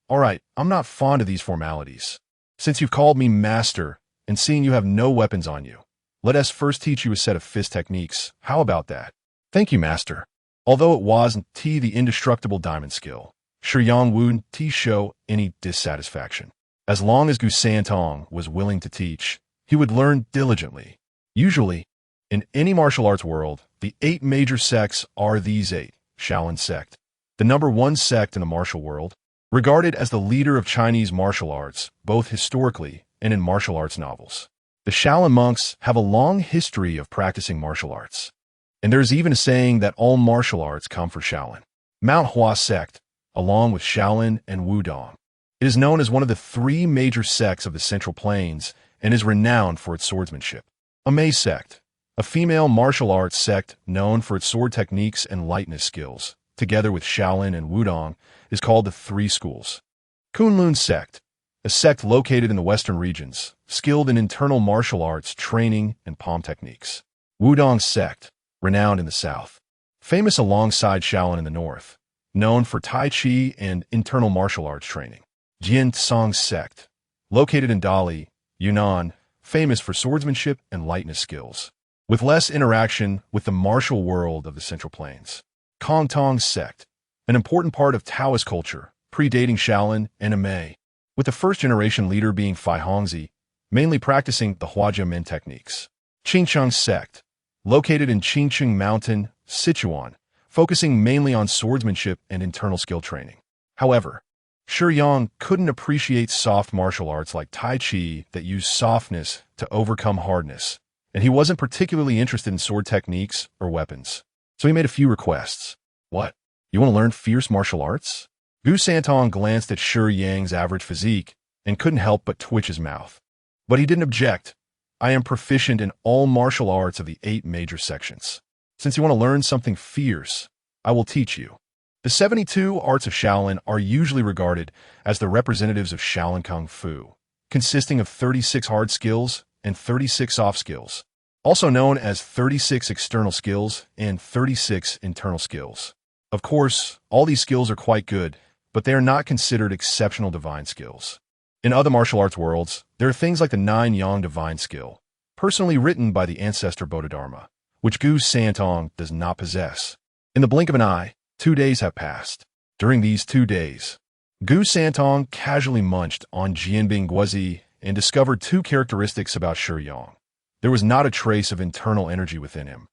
I'm not fond of these formalities. Since you've called me master, and seeing you have no weapons on you, let us first teach you a set of fist techniques. How about that?" "Thank you, master." Although it wasn't the indestructible diamond skill, Shiyang wouldn't show any dissatisfaction. As long as Gu Santong was willing to teach, he would learn diligently. Usually, in any martial arts world, the 8 major sects are these 8. Shaolin sect, the number 1 sect in the martial world, regarded as the leader of Chinese martial arts, both historically and in martial arts novels. The Shaolin monks have a long history of practicing martial arts. And there's even a saying that all martial arts come from Shaolin. Mount Hua sect, along with Shaolin and Wudong, it is known as one of the 3 major sects of the Central Plains and is renowned for its swordsmanship. Amei sect, a female martial arts sect known for its sword techniques and lightness skills, together with Shaolin and Wudong, is called the 3 schools. Kunlun sect, a sect located in the western regions, skilled in internal martial arts training and palm techniques. Wudong sect, renowned in the south. famous alongside Shaolin in the north, known for Tai Chi and internal martial arts training. Jian Tsang sect, located in Dali, Yunnan, famous for swordsmanship and lightness skills, with less interaction with the martial world of the Central Plains. Kong Tong sect, an important part of Taoist culture, predating Shaolin and Amei, with the first-generation leader being Fai Hongzi, mainly practicing the Huajia Min techniques. Qingcheng sect, located in Qingcheng Mountain, Sichuan, focusing mainly on swordsmanship and internal skill training. However, Shiyang couldn't appreciate soft martial arts like Tai Chi that use softness to overcome hardness, and he wasn't particularly interested in sword techniques or weapons. So he made a few requests. What? You want to learn fierce martial arts? Gu Santong glanced at Shiyang's average physique and couldn't help but twitch his mouth. But he didn't object. I am proficient in all martial arts of the 8 major sections. Since you want to learn something fierce, I will teach you. The 72 arts of Shaolin are usually regarded as the representatives of Shaolin Kung Fu, consisting of 36 hard skills and 36 soft skills, also known as 36 external skills and 36 internal skills. Of course, all these skills are quite good, but they are not considered exceptional divine skills. In other martial arts worlds, there are things like the 9 Yang divine skill, personally written by the ancestor Bodhidharma, which Gu Santong does not possess. In the blink of an eye, 2 days have passed. During these 2 days, Gu Santong casually munched on Jianbing Guozi and discovered 2 characteristics about Shiyang. There was not a trace of internal energy within him.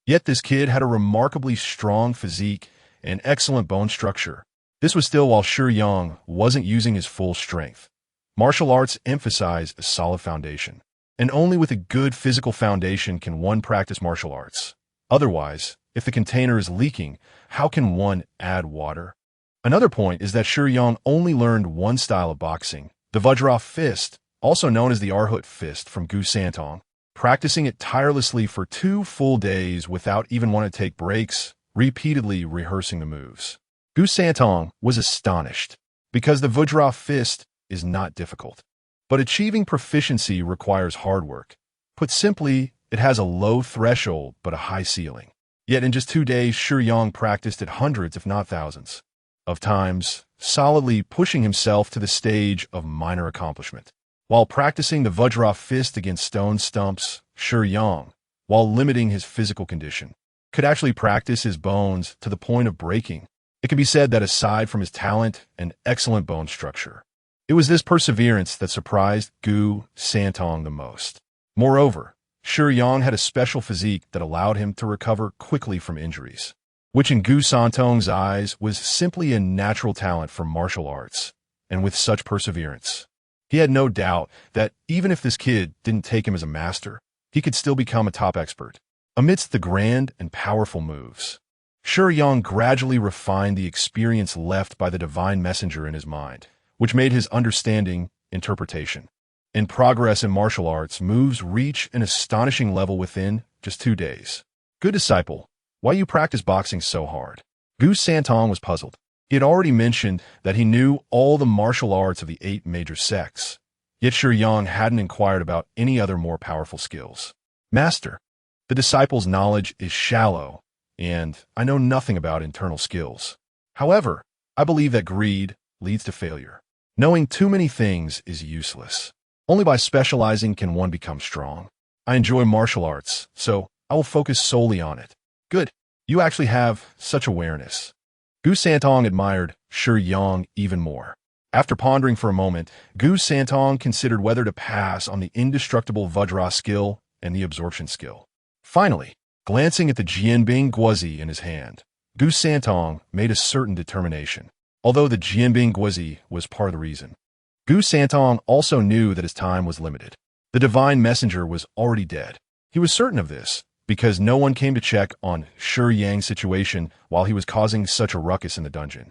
Yet this kid had a remarkably strong physique and excellent bone structure. This was still while Shiyang wasn't using his full strength. Martial arts emphasize a solid foundation, and only with a good physical foundation can one practice martial arts. Otherwise, if the container is leaking, how can one add water? Another point is that Shiyang only learned one style of boxing, the Vajra fist, also known as the Arhut fist from Gu Santong, practicing it tirelessly for 2 full days without even wanting to take breaks, repeatedly rehearsing the moves. Gu Santong was astonished, because the Vajra fist is not difficult. But achieving proficiency requires hard work. Put simply, it has a low threshold but a high ceiling. Yet in just 2 days, Shiyang practiced it hundreds, if not thousands, of times, solidly pushing himself to the stage of minor accomplishment. While practicing the Vajra fist against stone stumps, Shiyang, while limiting his physical condition, could actually practice his bones to the point of breaking. It can be said that aside from his talent and excellent bone structure, it was this perseverance that surprised Gu Santong the most. Moreover, Shiyang had a special physique that allowed him to recover quickly from injuries, which in Gu Santong's eyes was simply a natural talent for martial arts, and with such perseverance, he had no doubt that even if this kid didn't take him as a master, he could still become a top expert. Amidst the grand and powerful moves, Shiyang gradually refined the experience left by the divine messenger in his mind, which made his understanding interpretation. In progress in martial arts, moves reach an astonishing level within just 2 days. Good disciple, why you practice boxing so hard? Gu Santong was puzzled. He had already mentioned that he knew all the martial arts of the 8 major sects, yet Shiyang hadn't inquired about any other more powerful skills. Master, the disciple's knowledge is shallow, and I know nothing about internal skills. However, I believe that greed leads to failure. Knowing too many things is useless. Only by specializing can one become strong. I enjoy martial arts, so I will focus solely on it. Good. You actually have such awareness. Gu Santong admired Shiyang even more. After pondering for a moment, Gu Santong considered whether to pass on the indestructible Vajra skill and the absorption skill. Finally, glancing at the Jianbing Guozi in his hand, Gu Santong made a certain determination, although the Jianbing Guozi was part of the reason. Gu Santong also knew that his time was limited. The divine messenger was already dead. He was certain of this, because no one came to check on Shiyang's situation while he was causing such a ruckus in the dungeon,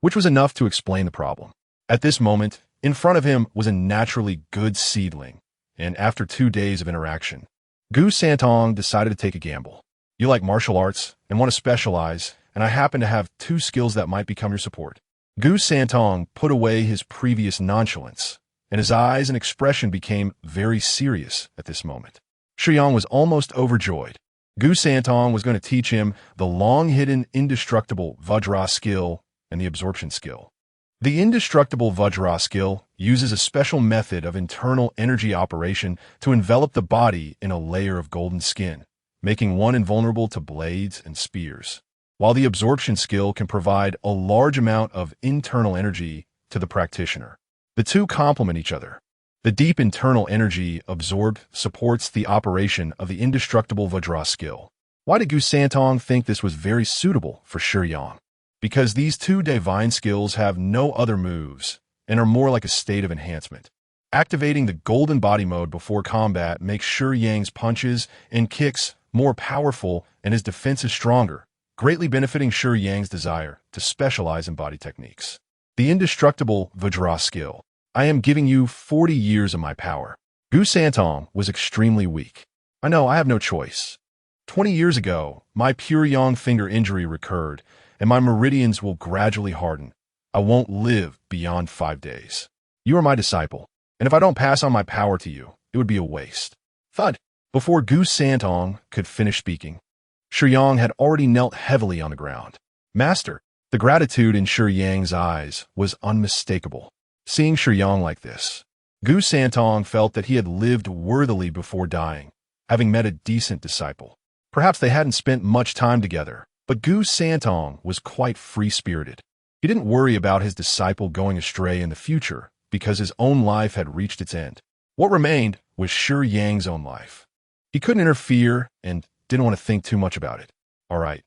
which was enough to explain the problem. At this moment, in front of him was a naturally good seedling, and after 2 days of interaction, Gu Santong decided to take a gamble. You like martial arts and want to specialize, and I happen to have 2 skills that might become your support. Gu Santong put away his previous nonchalance, and his eyes and expression became very serious at this moment. Shiyang was almost overjoyed. Gu Santong was going to teach him the long-hidden indestructible Vajra skill and the absorption skill. The indestructible Vajra skill uses a special method of internal energy operation to envelop the body in a layer of golden skin, making one invulnerable to blades and spears, while the absorption skill can provide a large amount of internal energy to the practitioner. The two complement each other. The deep internal energy absorbed supports the operation of the indestructible Vajra skill. Why did Gu Santong think this was very suitable for Shiyang? Because these two divine skills have no other moves and are more like a state of enhancement. Activating the golden body mode before combat makes Shiyang's punches and kicks more powerful and his defenses stronger, greatly benefiting Shiyang's desire to specialize in body techniques. The indestructible Vajra skill. I am giving you 40 years of my power. Gu Santong was extremely weak. I know, I have no choice. 20 years ago, my pure yang finger injury recurred, and my meridians will gradually harden. I won't live beyond 5 days. You are my disciple, and if I don't pass on my power to you, it would be a waste. Thud! Before Gu Santong could finish speaking, Shiyang had already knelt heavily on the ground. Master, the gratitude in Shiyang's eyes was unmistakable. Seeing Shiyang like this, Gu Santong felt that he had lived worthily before dying, having met a decent disciple. Perhaps they hadn't spent much time together, but Gu Santong was quite free-spirited. He didn't worry about his disciple going astray in the future because his own life had reached its end. What remained was Shiyang's own life. He couldn't interfere and didn't want to think too much about it. All right.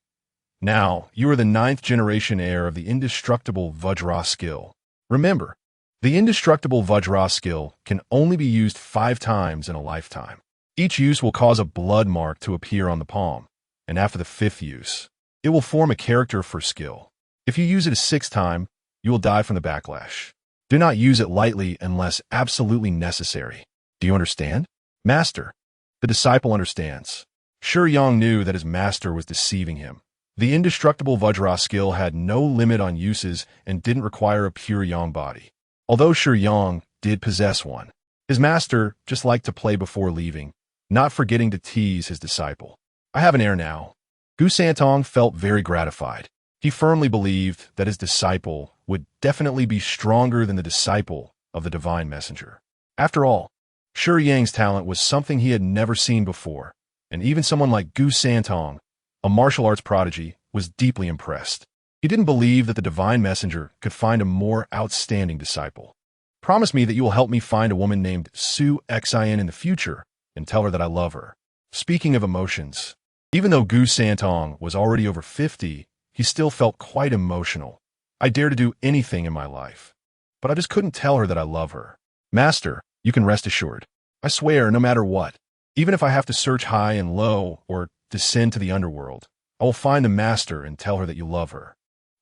Now, you are the 9th generation heir of the indestructible Vajra skill. Remember, the indestructible Vajra skill can only be used 5 times in a lifetime. Each use will cause a blood mark to appear on the palm, and after the 5th use, it will form a character for skill. If you use it a 6th time, you will die from the backlash. Do not use it lightly unless absolutely necessary. Do you understand? Master. The disciple understands. Shiyang knew that his master was deceiving him. The indestructible Vajra skill had no limit on uses and didn't require a pure yang body. Although Shiyang did possess one, his master just liked to play before leaving, not forgetting to tease his disciple. I have an heir now. Gu Santong felt very gratified. He firmly believed that his disciple would definitely be stronger than the disciple of the divine messenger. After all, Shiyang's talent was something he had never seen before, and even someone like Gu Santong, a martial arts prodigy, was deeply impressed. He didn't believe that the divine messenger could find a more outstanding disciple. Promise me that you will help me find a woman named Su Xin in the future and tell her that I love her. Speaking of emotions, even though Gu Santong was already over 50, he still felt quite emotional. I dare to do anything in my life, but I just couldn't tell her that I love her. Master, you can rest assured. I swear, no matter what, even if I have to search high and low or descend to the underworld, I will find the master and tell her that you love her.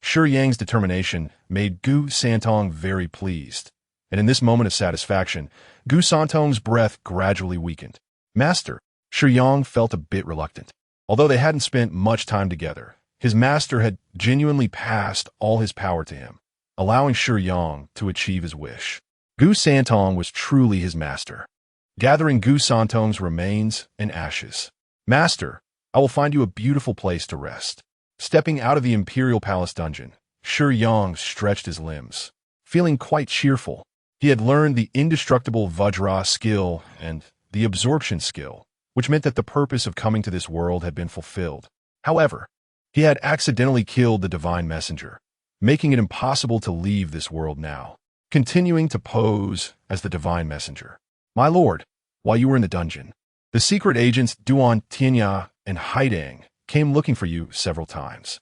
Shiyang's determination made Gu Santong very pleased, and in this moment of satisfaction, Gu Santong's breath gradually weakened. Master, Shiyang felt a bit reluctant. Although they hadn't spent much time together, his master had genuinely passed all his power to him, allowing Shiyang to achieve his wish. Gu Santong was truly his master. Gathering Gu Santong's remains and ashes. Master, I will find you a beautiful place to rest. Stepping out of the Imperial Palace dungeon, Shiyang stretched his limbs. Feeling quite cheerful, he had learned the indestructible Vajra skill and the absorption skill, which meant that the purpose of coming to this world had been fulfilled. However, he had accidentally killed the divine messenger, making it impossible to leave this world now. Continuing to pose as the divine messenger. My lord, while you were in the dungeon, the secret agents Duan Tianya and Haidang came looking for you several times,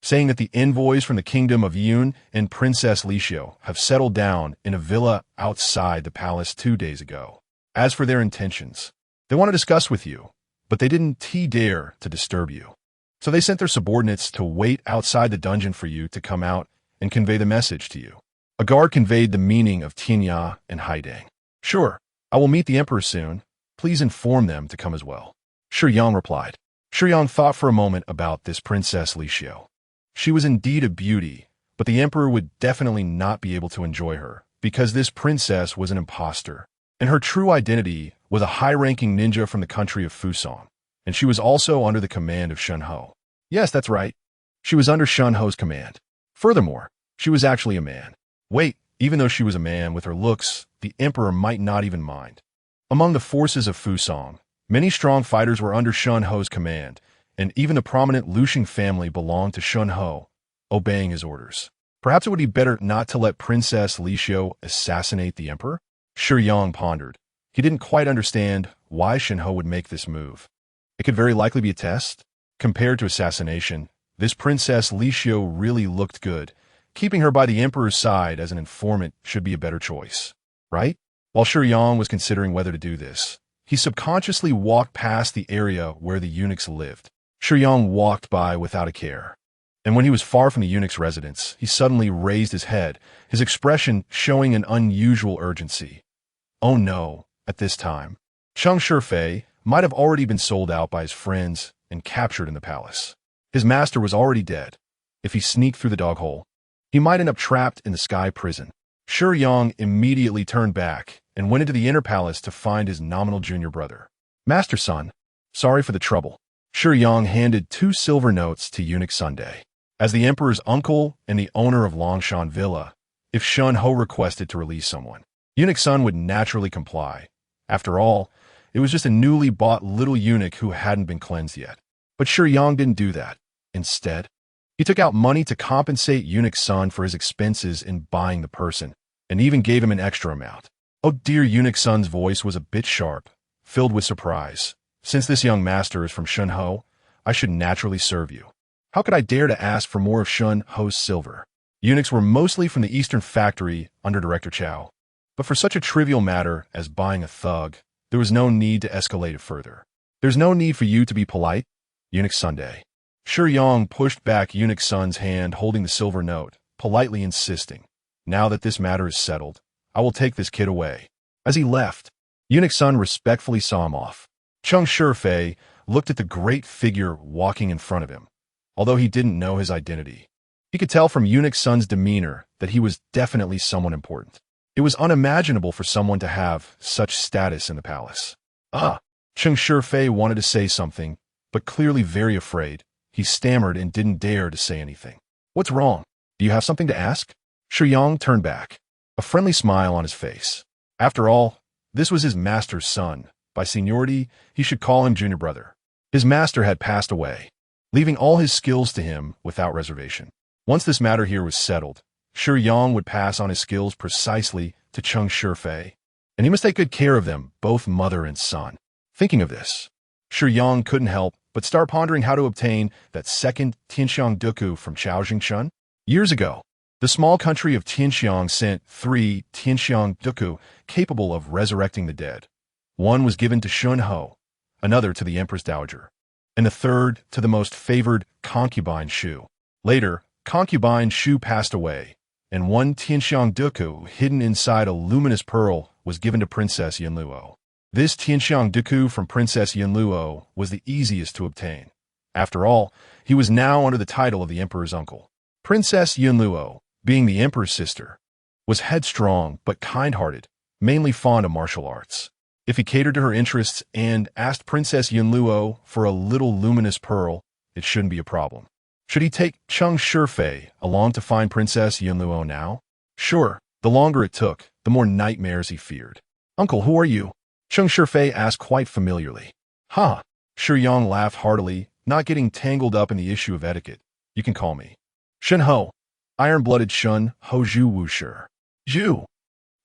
saying that the envoys from the kingdom of Yun and Princess Lishio have settled down in a villa outside the palace 2 days ago. As for their intentions, they want to discuss with you, but they didn't dare to disturb you. So they sent their subordinates to wait outside the dungeon for you to come out and convey the message to you. A guard conveyed the meaning of Tianya and Haidang. Sure, I will meet the emperor soon. Please inform them to come as well. Shiyang replied. Shiyang thought for a moment about this Princess Lishio. She was indeed a beauty, but the emperor would definitely not be able to enjoy her because this princess was an imposter, and her true identity was a high-ranking ninja from the country of Fusong, and she was also under the command of Shun Ho. Yes, that's right. She was under Shun Ho's command. Furthermore, she was actually a man. Wait, even though she was a man with her looks, the emperor might not even mind. Among the forces of Fusong, many strong fighters were under Shun Ho's command, and even the prominent Lushing family belonged to Shun Ho, obeying his orders. Perhaps it would be better not to let Princess Li Xiu assassinate the emperor? Shiyang pondered. He didn't quite understand why Shun Ho would make this move. It could very likely be a test. Compared to assassination, this Princess Li Xiu really looked good. Keeping her by the emperor's side as an informant should be a better choice, right? While Shiyang was considering whether to do this, he subconsciously walked past the area where the eunuchs lived. Shiyang walked by without a care. And when he was far from the eunuch's residence, he suddenly raised his head, his expression showing an unusual urgency. Oh no, at this time, Cheng Shifei might have already been sold out by his friends and captured in the palace. His master was already dead. If he sneaked through the dog hole, he might end up trapped in the sky prison. Shiyang immediately turned back and went into the inner palace to find his nominal junior brother. Master Sun, sorry for the trouble. Shiyang handed 2 silver notes to Eunuch Sunday. As the emperor's uncle and the owner of Longshan Villa, if Shun Ho requested to release someone, Eunuch Sun would naturally comply. After all, it was just a newly bought little eunuch who hadn't been cleansed yet. But Shiyang didn't do that. Instead, he took out money to compensate Eunuch Sun for his expenses in buying the person, and even gave him an extra amount. Oh dear, Eunuch Sun's voice was a bit sharp, filled with surprise. Since this young master is from Shun Ho, I should naturally serve you. How could I dare to ask for more of Shun Ho's silver? Eunuchs were mostly from the Eastern Factory under Director Chow. But for such a trivial matter as buying a thug, there was no need to escalate it further. There's no need for you to be polite, Eunuch Sunday. Shiyang pushed back Eunuch Sun's hand holding the silver note, politely insisting, now that this matter is settled, I will take this kid away. As he left, Eunuch Sun respectfully saw him off. Cheng Shifei looked at the great figure walking in front of him. Although he didn't know his identity, he could tell from Eunuch Sun's demeanor that he was definitely someone important. It was unimaginable for someone to have such status in the palace. Cheng Shifei wanted to say something, but clearly very afraid, he stammered and didn't dare to say anything. What's wrong? Do you have something to ask? Shiyang turned back, a friendly smile on his face. After all, this was his master's son. By seniority, he should call him junior brother. His master had passed away, leaving all his skills to him without reservation. Once this matter here was settled, Shiyang would pass on his skills precisely to Cheng Shifei, and he must take good care of them, both mother and son. Thinking of this, Shiyang couldn't help but start pondering how to obtain that second Tianxiang Duku from Chao Jingchun. Years ago, the small country of Tianxiang sent 3 Tianxiang Duku capable of resurrecting the dead. One was given to Shun Ho, another to the Empress Dowager, and the third to the most favored concubine Shu. Later, concubine Shu passed away, and 1 Tianxiang Duku hidden inside a luminous pearl was given to Princess Yunluo. This Tianxiang Duku from Princess Yunluo was the easiest to obtain. After all, he was now under the title of the emperor's uncle. Princess Yunluo, being the emperor's sister, was headstrong but kind-hearted, mainly fond of martial arts. If he catered to her interests and asked Princess Yunluo for a little luminous pearl, it shouldn't be a problem. Should he take Cheng Shifei along to find Princess Yunluo now? Sure, the longer it took, the more nightmares he feared. Uncle, who are you? Cheng Shifei asked quite familiarly. Ha! Shiyang laughed heartily, not getting tangled up in the issue of etiquette. You can call me Shun Ho, iron-blooded Shun Ho Zhu Wushi. Zhu.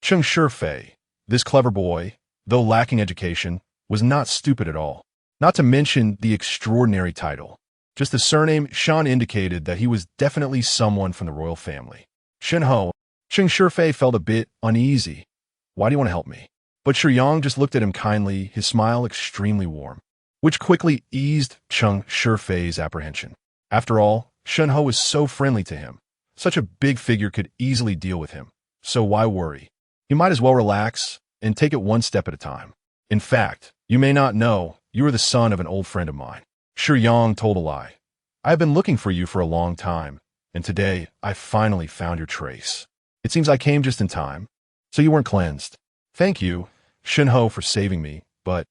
Cheng Shifei, this clever boy, though lacking education, was not stupid at all. Not to mention the extraordinary title. Just the surname Shan indicated that he was definitely someone from the royal family. Shun Ho. Cheng Shifei felt a bit uneasy. Why do you want to help me? But Shiyang just looked at him kindly, his smile extremely warm, which quickly eased Cheng Shifei's apprehension. After all, Shun Ho was so friendly to him. Such a big figure could easily deal with him. So why worry? He might as well relax and take it one step at a time. In fact, you may not know, you are the son of an old friend of mine. Shiyang told a lie. I have been looking for you for a long time, and today I finally found your trace. It seems I came just in time. So you weren't cleansed. Thank you, Shun Ho, for saving me, but...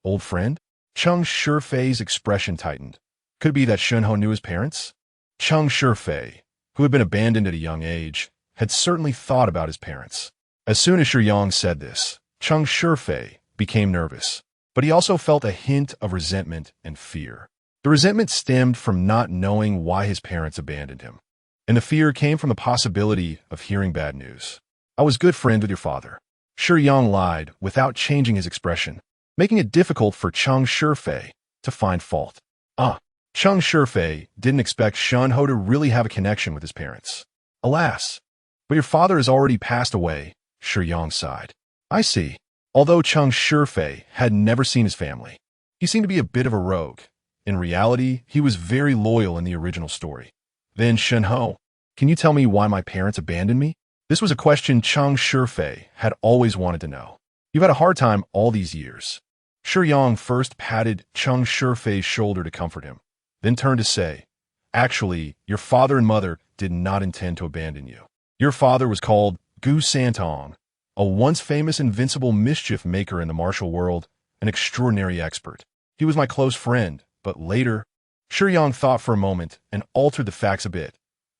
Old friend? Cheng Shifei's expression tightened. Could it be that Shunho knew his parents? Cheng Shifei, who had been abandoned at a young age, had certainly thought about his parents. As soon as Shiyang said this, Cheng Shifei became nervous, but he also felt a hint of resentment and fear. The resentment stemmed from not knowing why his parents abandoned him, and the fear came from the possibility of hearing bad news. I was good friend with your father. Shiyang lied without changing his expression, making it difficult for Cheng Shifei to find fault. Cheng Shifei didn't expect Shunho to really have a connection with his parents. Alas, but your father has already passed away, Shiyang sighed. I see. Although Cheng Shifei had never seen his family, he seemed to be a bit of a rogue. In reality, he was very loyal in the original story. Then Shunho, can you tell me why my parents abandoned me? This was a question Cheng Shifei had always wanted to know. You've had a hard time all these years. Shiyang first patted Cheng Shifei's shoulder to comfort him, then turned to say, actually, your father and mother did not intend to abandon you. Your father was called Gu Santong, a once famous invincible mischief maker in the martial world, an extraordinary expert. He was my close friend, but later, Shiyang thought for a moment and altered the facts a bit.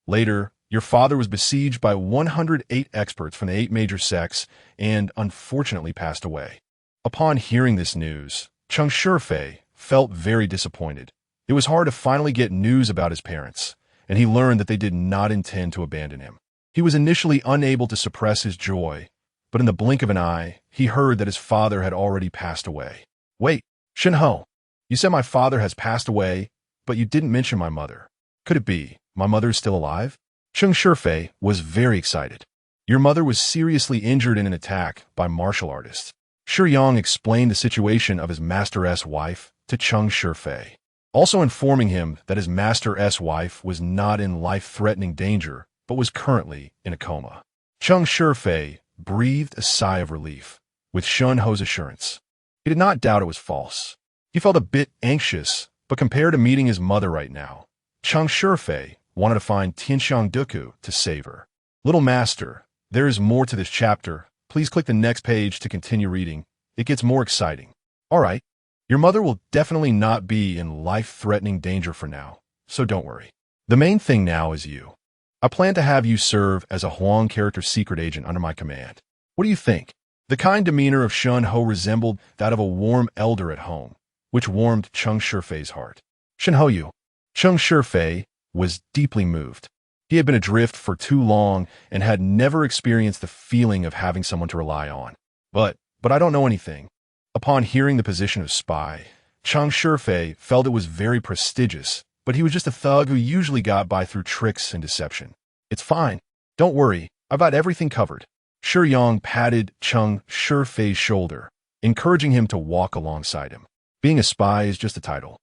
Later, your father was besieged by 108 experts from the 8 major sects and unfortunately passed away. Upon hearing this news, Cheng Shifei felt very disappointed. It was hard to finally get news about his parents, and he learned that they did not intend to abandon him. He was initially unable to suppress his joy, but in the blink of an eye, he heard that his father had already passed away. Wait, Shunho, you said my father has passed away, but you didn't mention my mother. Could it be my mother is still alive? Cheng Shifei was very excited. Your mother was seriously injured in an attack by martial artists. Shiyang explained the situation of his Master-S wife to Cheng Shifei, also informing him that his Master-S wife was not in life-threatening danger, but was currently in a coma. Cheng Shifei breathed a sigh of relief with Shunho's assurance. He did not doubt it was false. He felt a bit anxious, but compared to meeting his mother right now, Cheng Shifei wanted to find Tianxiang Duku to save her. Little Master, there is more to this chapter. Please click the next page to continue reading. It gets more exciting. All right, your mother will definitely not be in life-threatening danger for now, so don't worry. The main thing now is you. I plan to have you serve as a Huang character secret agent under my command. What do you think? The kind demeanor of Shunho resembled that of a warm elder at home, which warmed Cheng Shifei's heart. Shunho, Cheng Shifei was deeply moved. He had been adrift for too long and had never experienced the feeling of having someone to rely on. But I don't know anything. Upon hearing the position of spy, Cheng Shifei felt it was very prestigious, but he was just a thug who usually got by through tricks and deception. It's fine. Don't worry. I've got everything covered. Shiyang patted Cheng Shifei's shoulder, encouraging him to walk alongside him. Being a spy is just a title.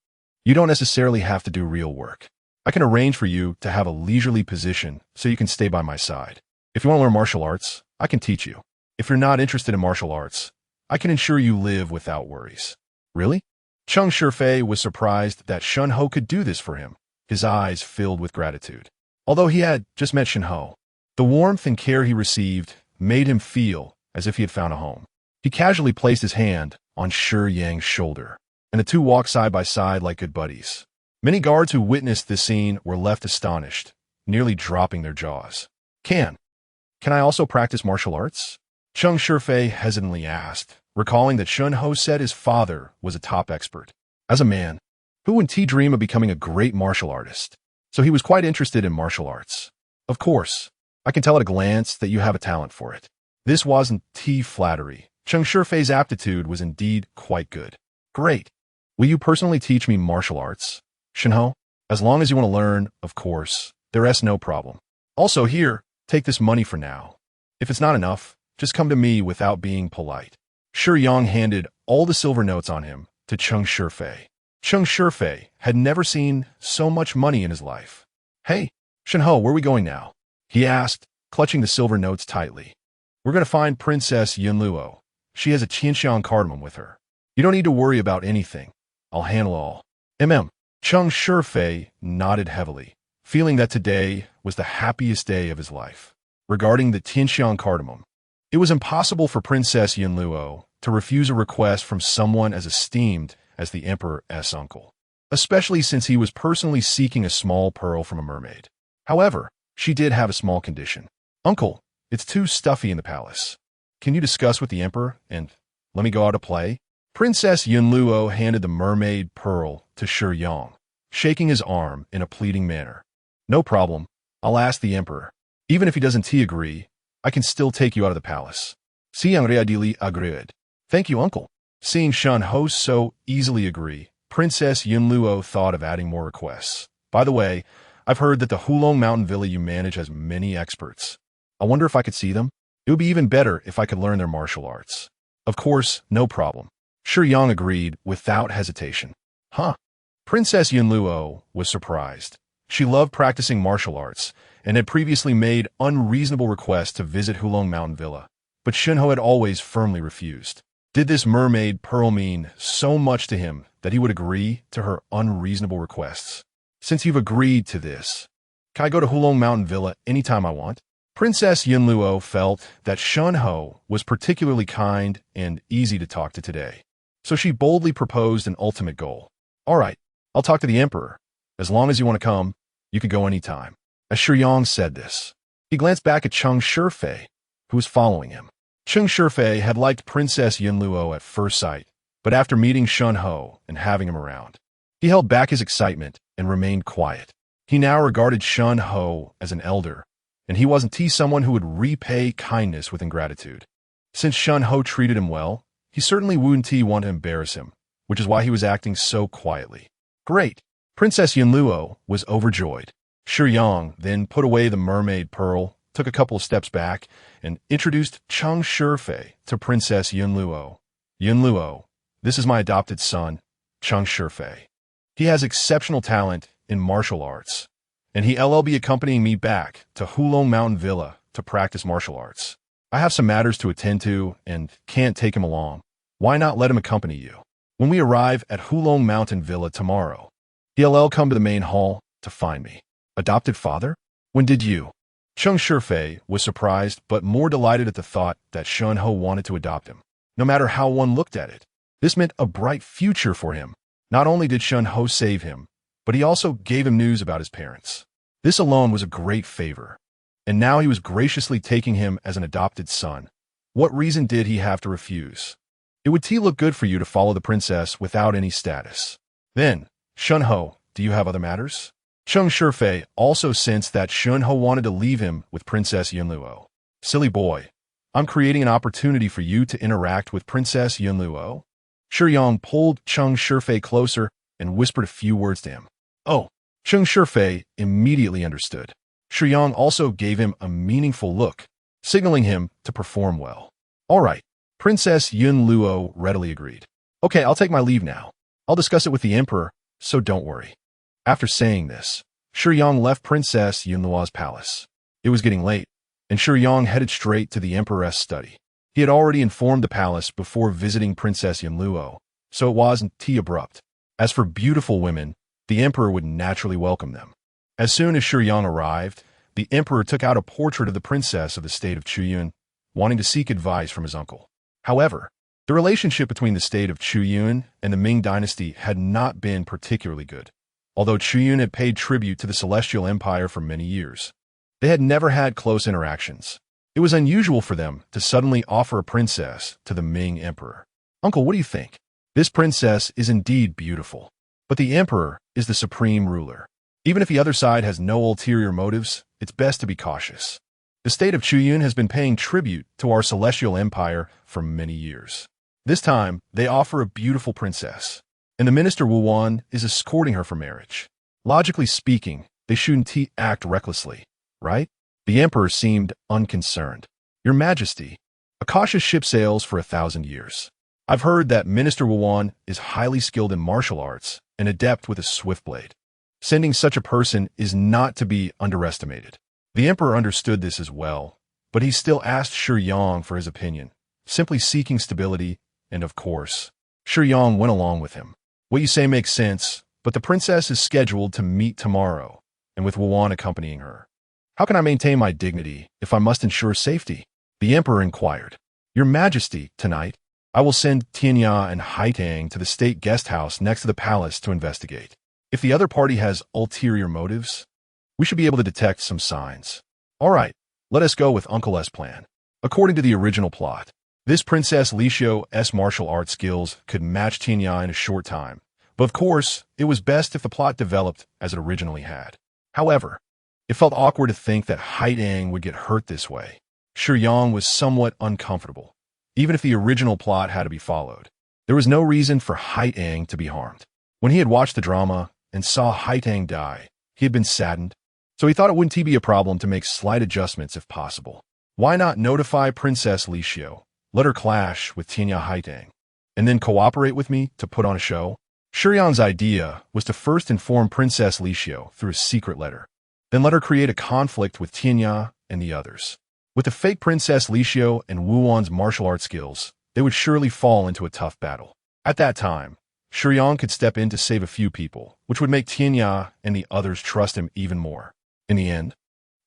You don't necessarily have to do real work. I can arrange for you to have a leisurely position so you can stay by my side. If you want to learn martial arts, I can teach you. If you're not interested in martial arts, I can ensure you live without worries. Really? Cheng Shifei was surprised that Shunho could do this for him, his eyes filled with gratitude. Although he had just met Shunho, the warmth and care he received made him feel as if he had found a home. He casually placed his hand on Shiyang's shoulder, and the two walked side by side like good buddies. Many guards who witnessed this scene were left astonished, nearly dropping their jaws. Can I also practice martial arts? Cheng Shifei hesitantly asked, recalling that Shunho said his father was a top expert. As a man, who wouldn't he dream of becoming a great martial artist? So he was quite interested in martial arts. Of course, I can tell at a glance that you have a talent for it. This wasn't flattery. Cheng Shifei's aptitude was indeed quite good. Great. Will you personally teach me martial arts? Shunho, as long as you want to learn, of course, there's no problem. Also here, take this money for now. If it's not enough, just come to me without being polite. Shiyang handed all the silver notes on him to Cheng Shifei. Cheng Shifei had never seen so much money in his life. Hey, Shunho, where are we going now? He asked, clutching the silver notes tightly. We're going to find Princess Yunluo. She has a Tianxiang cardamom with her. You don't need to worry about anything. I'll handle all. Cheng Shifei nodded heavily, feeling that today was the happiest day of his life. Regarding the Tianxiang cardamom, it was impossible for Princess Yunluo to refuse a request from someone as esteemed as the Emperor's uncle, especially since he was personally seeking a small pearl from a mermaid. However, she did have a small condition. "Uncle, it's too stuffy in the palace. Can you discuss with the Emperor and let me go out to play?" Princess Yunluo handed the mermaid pearl to Shiyang, shaking his arm in a pleading manner. "No problem. I'll ask the Emperor. Even if he doesn't agree, I can still take you out of the palace." Shiyang readily agreed. "Thank you, uncle." Seeing Shun Ho so easily agree, Princess Yunluo thought of adding more requests. "By the way, I've heard that the Hulong Mountain Villa you manage has many experts. I wonder if I could see them? It would be even better if I could learn their martial arts." "Of course, no problem." Shiyang agreed without hesitation. "Huh?" Princess Yunluo was surprised. She loved practicing martial arts and had previously made unreasonable requests to visit Hulong Mountain Villa, but Shunho had always firmly refused. Did this mermaid pearl mean so much to him that he would agree to her unreasonable requests? "Since you've agreed to this, can I go to Hulong Mountain Villa anytime I want?" Princess Yunluo felt that Shunho was particularly kind and easy to talk to today, so she boldly proposed an ultimate goal. "All right, I'll talk to the Emperor. As long as you want to come, you can go anytime." As Shiyang said this, he glanced back at Cheng Shifei, who was following him. Cheng Shifei had liked Princess Yunluo at first sight, but after meeting Shunho and having him around, he held back his excitement and remained quiet. He now regarded Shunho as an elder, and he wasn't someone who would repay kindness with ingratitude. Since Shunho treated him well, he certainly wouldn't want to embarrass him, which is why he was acting so quietly. "Great!" Princess Yunluo was overjoyed. Shiyang then put away the mermaid pearl, took a couple of steps back, and introduced Cheng Shifei to Princess Yunluo. "Yunluo, this is my adopted son, Cheng Shifei. He has exceptional talent in martial arts, and he'll be accompanying me back to Hulong Mountain Villa to practice martial arts. I have some matters to attend to and can't take him along. Why not let him accompany you? When we arrive at Hulong Mountain Villa tomorrow, he'll come to the main hall to find me." "Adopted father? When did you?" Cheng Shifei was surprised but more delighted at the thought that Shunho wanted to adopt him. No matter how one looked at it, this meant a bright future for him. Not only did Shunho save him, but he also gave him news about his parents. This alone was a great favor, and now he was graciously taking him as an adopted son. What reason did he have to refuse? It would look good for you to follow the princess without any status. Then, Shunho, do you have other matters? Cheng Shifei also sensed that Shunho wanted to leave him with Princess Yunluo. "Silly boy, I'm creating an opportunity for you to interact with Princess Yunluo." Shiyang pulled Cheng Shifei closer and whispered a few words to him. "Oh." Cheng Shifei immediately understood. Shiyang also gave him a meaningful look, signaling him to perform well. "All right." Princess Yunluo readily agreed. "Okay, I'll take my leave now. I'll discuss it with the Emperor, so don't worry." After saying this, Shiyang left Princess Yunluo's palace. It was getting late, and Shiyang headed straight to the Emperor's study. He had already informed the palace before visiting Princess Yunluo, so it wasn't abrupt. As for beautiful women, the Emperor would naturally welcome them. As soon as Shiyang arrived, the Emperor took out a portrait of the princess of the state of Chuyun, wanting to seek advice from his uncle. However, the relationship between the state of Chuyun and the Ming dynasty had not been particularly good. Although Chuyun had paid tribute to the Celestial Empire for many years, they had never had close interactions. It was unusual for them to suddenly offer a princess to the Ming Emperor. "Uncle, what do you think? This princess is indeed beautiful, but the Emperor is the supreme ruler. Even if the other side has no ulterior motives, it's best to be cautious. The state of Chuyun has been paying tribute to our Celestial Empire for many years. This time, they offer a beautiful princess, and the Minister Wuwan is escorting her for marriage. Logically speaking, they shouldn't act recklessly, right?" The Emperor seemed unconcerned. "Your Majesty, a cautious ship sails for 1,000 years. I've heard that Minister Wuwan is highly skilled in martial arts and adept with a swift blade. Sending such a person is not to be underestimated." The Emperor understood this as well, but he still asked Shiyang for his opinion, simply seeking stability, and of course, Shiyang went along with him. "What you say makes sense, but the princess is scheduled to meet tomorrow, and with Wuwan accompanying her. How can I maintain my dignity if I must ensure safety?" The Emperor inquired. "Your Majesty, tonight, I will send Tianya and Haitang to the state guest house next to the palace to investigate. If the other party has ulterior motives, we should be able to detect some signs. All right, let us go with Uncle S' plan. According to the original plot, this Princess Lishio's martial arts skills could match Tianya in a short time. But of course, it was best if the plot developed as it originally had. However, it felt awkward to think that Haitang would get hurt this way. Shiyang was somewhat uncomfortable. Even if the original plot had to be followed, there was no reason for Haitang to be harmed. When he had watched the drama and saw Haitang die, he had been saddened, so he thought it wouldn't be a problem to make slight adjustments if possible. Why not notify Princess Lishio, let her clash with Tianya Haitang, and then cooperate with me to put on a show? Shiyang's idea was to first inform Princess Lishio through a secret letter, then let her create a conflict with Tianya and the others. With the fake Princess Lishio and Wuwan's martial arts skills, they would surely fall into a tough battle. At that time, Shiyang could step in to save a few people, which would make Tianya and the others trust him even more. In the end,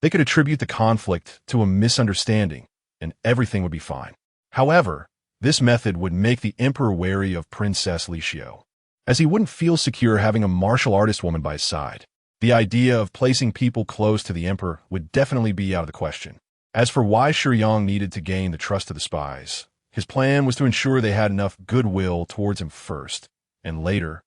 they could attribute the conflict to a misunderstanding, and everything would be fine. However, this method would make the Emperor wary of Princess Lishio, as he wouldn't feel secure having a martial artist woman by his side. The idea of placing people close to the Emperor would definitely be out of the question. As for why Shiyang needed to gain the trust of the spies, his plan was to ensure they had enough goodwill towards him first, and later,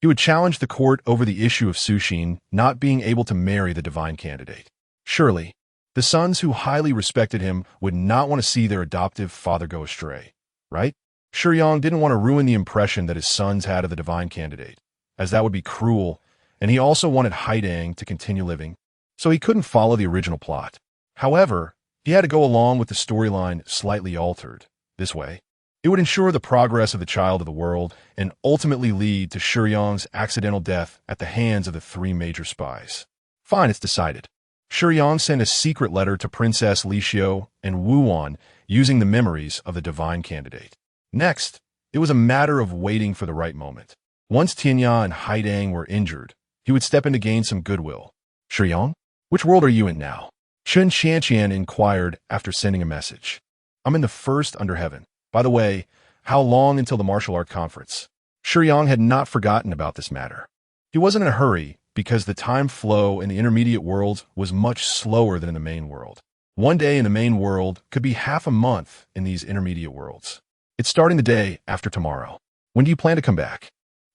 he would challenge the court over the issue of Sushin not being able to marry the divine candidate. Surely, the sons who highly respected him would not want to see their adoptive father go astray, right? Shiyang didn't want to ruin the impression that his sons had of the divine candidate, as that would be cruel, and he also wanted Haitang to continue living, so he couldn't follow the original plot. However, he had to go along with the storyline slightly altered. This way, it would ensure the progress of the child of the world and ultimately lead to Shiyang's accidental death at the hands of the three major spies. Fine, it's decided. Shiyang sent a secret letter to Princess Lishio and Wuwan using the memories of the divine candidate. Next, it was a matter of waiting for the right moment. Once Tianya and Haitang were injured, he would step in to gain some goodwill. Shiyang, which world are you in now? Chun Shanqian inquired after sending a message. I'm in the first under heaven. By the way, how long until the martial art conference? Shiyang had not forgotten about this matter. He wasn't in a hurry because the time flow in the intermediate worlds was much slower than in the main world. One day in the main world could be half a month in these intermediate worlds. It's starting the day after tomorrow. When do you plan to come back?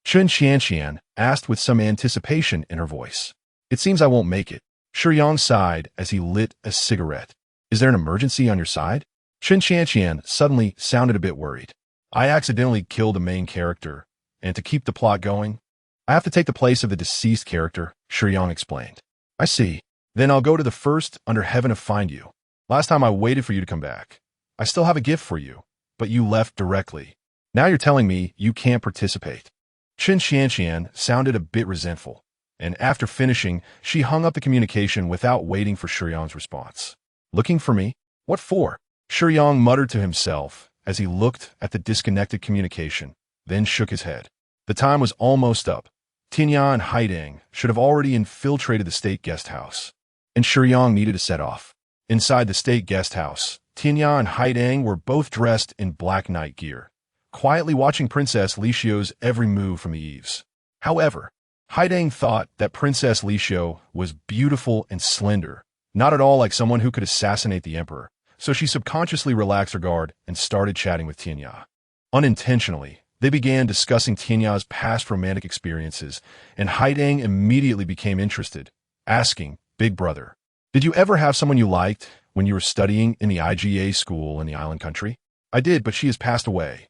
Chun Shanqian asked with some anticipation in her voice. It seems I won't make it. Shiyang sighed as he lit a cigarette. Is there an emergency on your side? Chun Shanqian suddenly sounded a bit worried. I accidentally killed the main character, and to keep the plot going, I have to take the place of the deceased character, Shiyang explained. I see. Then I'll go to the first under heaven to find you. Last time I waited for you to come back. I still have a gift for you, but you left directly. Now you're telling me you can't participate. Chun Shanqian sounded a bit resentful, and after finishing, she hung up the communication without waiting for Shiyang's response. Looking for me? What for? Shiyang muttered to himself as he looked at the disconnected communication, then shook his head. The time was almost up. Tianya and Haitang should have already infiltrated the state guest house, and Shiyang needed to set off. Inside the state guest house, Tianya and Haitang were both dressed in black night gear, quietly watching Princess Lishio's every move from the eaves. However, Haitang thought that Princess Lishio was beautiful and slender, not at all like someone who could assassinate the emperor, so she subconsciously relaxed her guard and started chatting with Tianya. Unintentionally, they began discussing Tianya's past romantic experiences, and Haitang immediately became interested, asking, Big brother, did you ever have someone you liked when you were studying in the IGA school in the island country? I did, but she has passed away.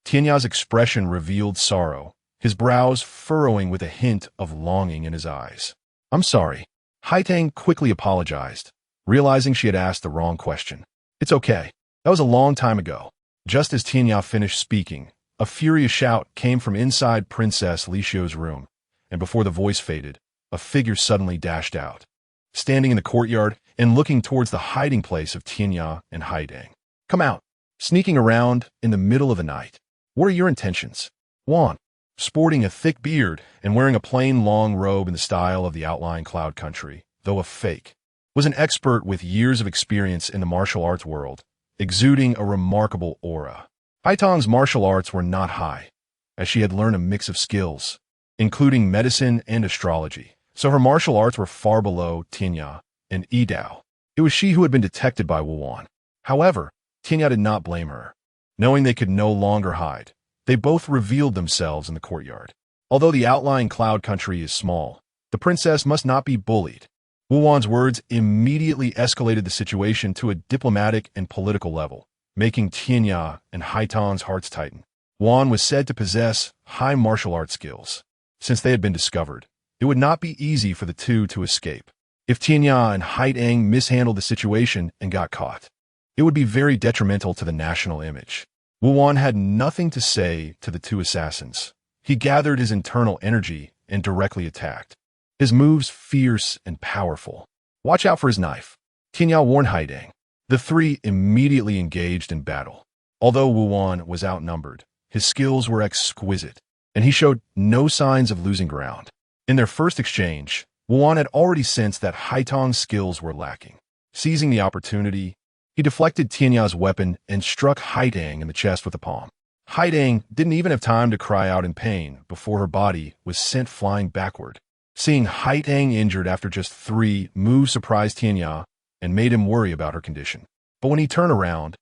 Tianya's expression revealed sorrow, his brows furrowing with a hint of longing in his eyes. I'm sorry. Haitang quickly apologized, realizing she had asked the wrong question. It's okay. That was a long time ago. Just as Tianya finished speaking, a furious shout came from inside Princess Lishio's room, and before the voice faded, a figure suddenly dashed out, standing in the courtyard and looking towards the hiding place of Tianya and Haitang. Come out. Sneaking around in the middle of the night. What are your intentions? Wan, sporting a thick beard and wearing a plain long robe in the style of the outlying cloud country, though a fake, was an expert with years of experience in the martial arts world, exuding a remarkable aura. Haitong's martial arts were not high, as she had learned a mix of skills, including medicine and astrology, so her martial arts were far below Tianya and Idao. It was she who had been detected by Wuwan. However, Tianya did not blame her. Knowing they could no longer hide, they both revealed themselves in the courtyard. Although the outlying cloud country is small, the princess must not be bullied. Wuwan's words immediately escalated the situation to a diplomatic and political level, making Tianya and Haitong's hearts tighten. Wuwan was said to possess high martial arts skills. Since they had been discovered, it would not be easy for the two to escape. If Tianya and Haitong mishandled the situation and got caught, it would be very detrimental to the national image. Wuwan had nothing to say to the two assassins. He gathered his internal energy and directly attacked. His moves fierce and powerful. Watch out for his knife, Tianya warned Haitong. The three immediately engaged in battle. Although Wuwan was outnumbered, his skills were exquisite, and he showed no signs of losing ground. In their first exchange, Wuwan had already sensed that Haitong's skills were lacking. Seizing the opportunity, he deflected Tianya's weapon and struck Haitong in the chest with the palm. Haitong didn't even have time to cry out in pain before her body was sent flying backward. Seeing Haitong injured after just 3 moves surprised Tianya and made him worry about her condition. But when he turned around,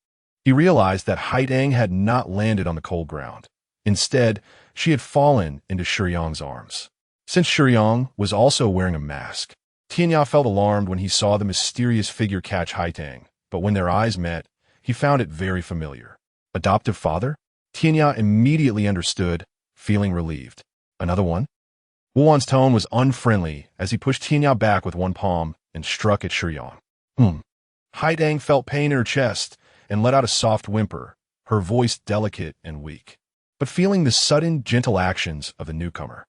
he realized that Haitong had not landed on the cold ground. Instead, she had fallen into Shiyang's arms. Since Shiyang was also wearing a mask, Tianya felt alarmed when he saw the mysterious figure catch Haitong, but when their eyes met, he found it very familiar. Adoptive father? Tianya immediately understood, feeling relieved. Another one? Wuwan's tone was unfriendly as he pushed Tianya back with one palm and struck at Shiyang. Haitong felt pain in her chest and let out a soft whimper, her voice delicate and weak. But feeling the sudden, gentle actions of the newcomer,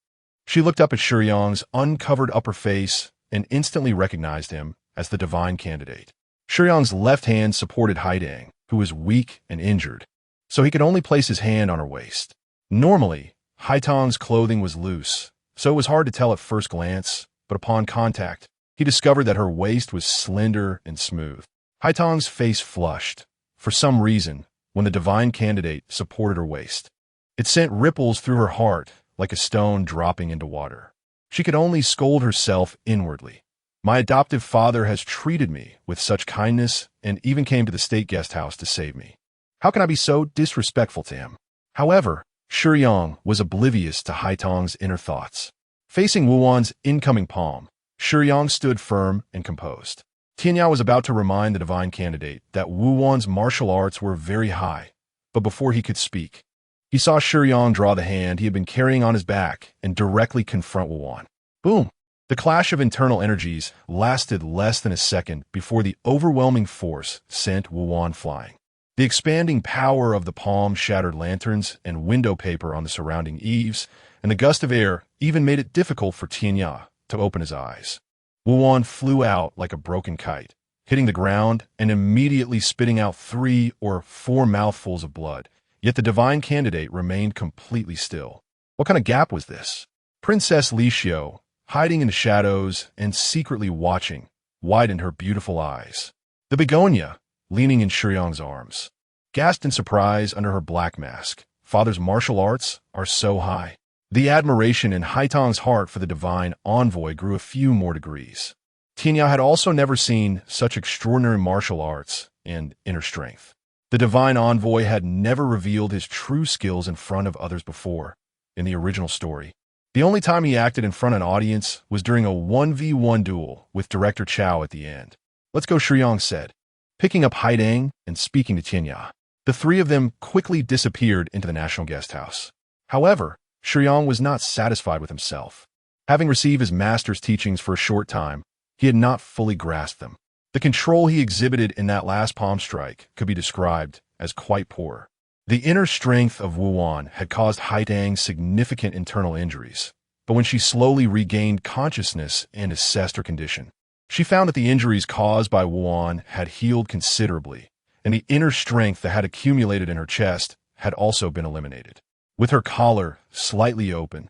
she looked up at Shiyang's uncovered upper face and instantly recognized him as the divine candidate. Shiyang's left hand supported Haitong, who was weak and injured, so he could only place his hand on her waist. Normally, Haitong's clothing was loose, so it was hard to tell at first glance, but upon contact, he discovered that her waist was slender and smooth. Haitong's face flushed, for some reason, when the divine candidate supported her waist. It sent ripples through her heart like a stone dropping into water. She could only scold herself inwardly. My adoptive father has treated me with such kindness and even came to the state guest house to save me. How can I be so disrespectful to him? However, Shiyang was oblivious to Haitong's inner thoughts. Facing Wuwan's incoming palm, Shiyang stood firm and composed. Tianya was about to remind the divine candidate that Wuwan's martial arts were very high, but before he could speak, he saw Shiyang draw the hand he had been carrying on his back and directly confront Wuwan. Boom! The clash of internal energies lasted less than a second before the overwhelming force sent Wuwan flying. The expanding power of the palm shattered lanterns and window paper on the surrounding eaves, and the gust of air even made it difficult for Tianya to open his eyes. Wuwan flew out like a broken kite, hitting the ground and immediately spitting out 3 or 4 mouthfuls of blood. Yet the divine candidate remained completely still. What kind of gap was this? Princess Li Xiu, hiding in the shadows and secretly watching, widened her beautiful eyes. The begonia, leaning in Shiyang's arms, gasped in surprise under her black mask. Father's martial arts are so high. The admiration in Haitong's heart for the divine envoy grew a few more degrees. Tianya had also never seen such extraordinary martial arts and inner strength. The divine envoy had never revealed his true skills in front of others before, in the original story. The only time he acted in front of an audience was during a 1v1 duel with Director Chow at the end. Let's go, Shiyang said, picking up Haitong and speaking to Tianya. The 3 of them quickly disappeared into the National Guest House. However, Shiyang was not satisfied with himself. Having received his master's teachings for a short time, he had not fully grasped them. The control he exhibited in that last palm strike could be described as quite poor. The inner strength of Wuwan had caused Haitong significant internal injuries, but when she slowly regained consciousness and assessed her condition, she found that the injuries caused by Wuwan had healed considerably, and the inner strength that had accumulated in her chest had also been eliminated. With her collar slightly open,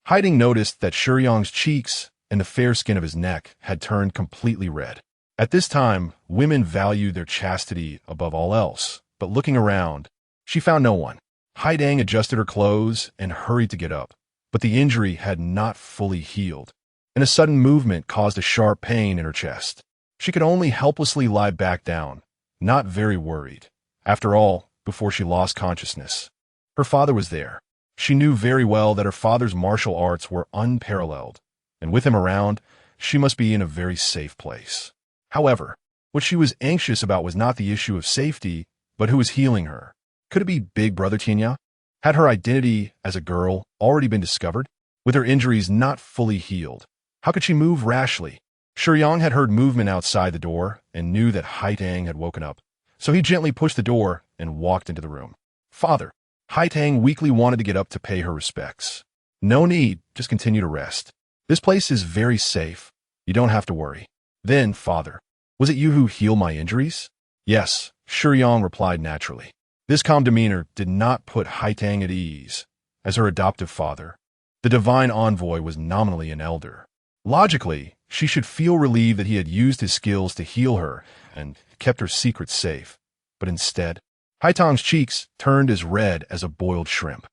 Haitong noticed that Shiyang's cheeks and the fair skin of his neck had turned completely red. At this time, women value their chastity above all else, but looking around, She found no one. Haidang adjusted her clothes and hurried to get up, but the injury had not fully healed, and a sudden movement caused a sharp pain in her chest. She could only helplessly lie back down, not very worried. After all, before she lost consciousness, her father was there. She knew very well that her father's martial arts were unparalleled, and with him around, she must be in a very safe place. However, what she was anxious about was not the issue of safety, but who was healing her. Could it be Big Brother Tianya? Had her identity as a girl already been discovered? With her injuries not fully healed, how could she move rashly? Shiyang had heard movement outside the door and knew that Haitang had woken up, so he gently pushed the door and walked into the room. Father. Haitang weakly wanted to get up to pay her respects. No need, just continue to rest. This place is very safe. You don't have to worry. Then, Father, was it you who healed my injuries? Yes, Shiyang replied naturally. This calm demeanor did not put Haitang at ease. As her adoptive father, the divine envoy was nominally an elder. Logically, she should feel relieved that he had used his skills to heal her and kept her secret safe. But instead, Haitang's cheeks turned as red as a boiled shrimp.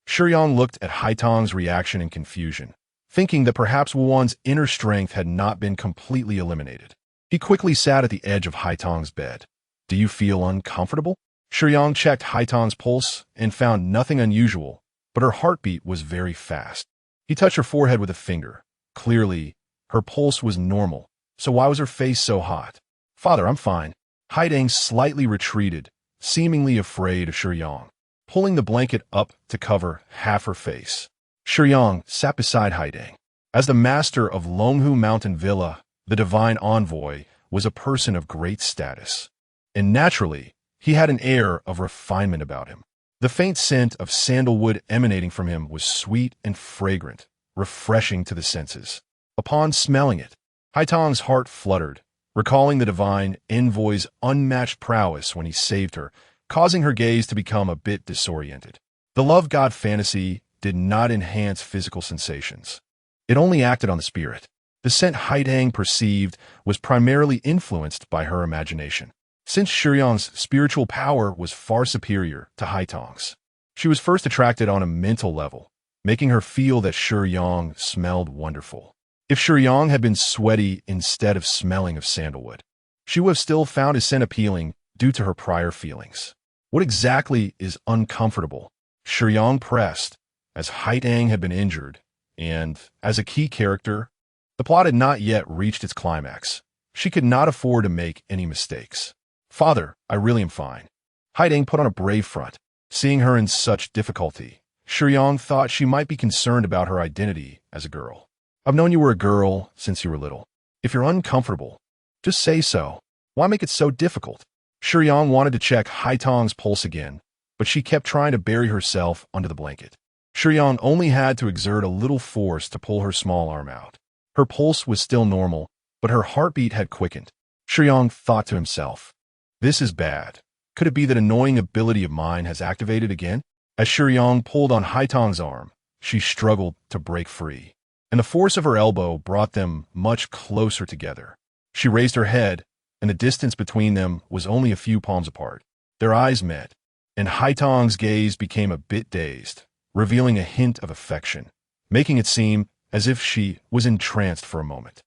Shiyang looked at Haitang's reaction in confusion, thinking that perhaps Wuwan's inner strength had not been completely eliminated. He quickly sat at the edge of Haitang's bed. Do you feel uncomfortable? Shiyang checked Haitang's pulse and found nothing unusual, but her heartbeat was very fast. He touched her forehead with a finger. Clearly, her pulse was normal, so why was her face so hot? Father, I'm fine. Haitang slightly retreated, seemingly afraid of Shiyang, pulling the blanket up to cover half her face. Shiyang sat beside Haitang. As the master of Longhu Mountain Villa, the divine envoy was a person of great status, and naturally, he had an air of refinement about him. The faint scent of sandalwood emanating from him was sweet and fragrant, refreshing to the senses. Upon smelling it, Haitang's heart fluttered, recalling the divine envoy's unmatched prowess when he saved her, causing her gaze to become a bit disoriented. The love god fantasy did not enhance physical sensations. It only acted on the spirit. The scent Haitang perceived was primarily influenced by her imagination. Since Shiyang's spiritual power was far superior to Haitang's, she was first attracted on a mental level, making her feel that Shiyang smelled wonderful. If Shiyang had been sweaty instead of smelling of sandalwood, she would have still found his scent appealing due to her prior feelings. What exactly is uncomfortable? Shiyang pressed, as Haitang had been injured, and, as a key character, the plot had not yet reached its climax. She could not afford to make any mistakes. Father, I really am fine. Haitang put on a brave front. Seeing her in such difficulty, Shiyang thought she might be concerned about her identity as a girl. I've known you were a girl since you were little. If you're uncomfortable, just say so. Why make it so difficult? Shiyang wanted to check Haitang's pulse again, but she kept trying to bury herself under the blanket. Shiyang only had to exert a little force to pull her small arm out. Her pulse was still normal, but her heartbeat had quickened. Shiyang thought to himself, this is bad. Could it be that annoying ability of mine has activated again? As Shiyang pulled on Haitang's arm, she struggled to break free, and the force of her elbow brought them much closer together. She raised her head, and the distance between them was only a few palms apart. Their eyes met, and Haitang's gaze became a bit dazed, revealing a hint of affection, making it seem as if she was entranced for a moment.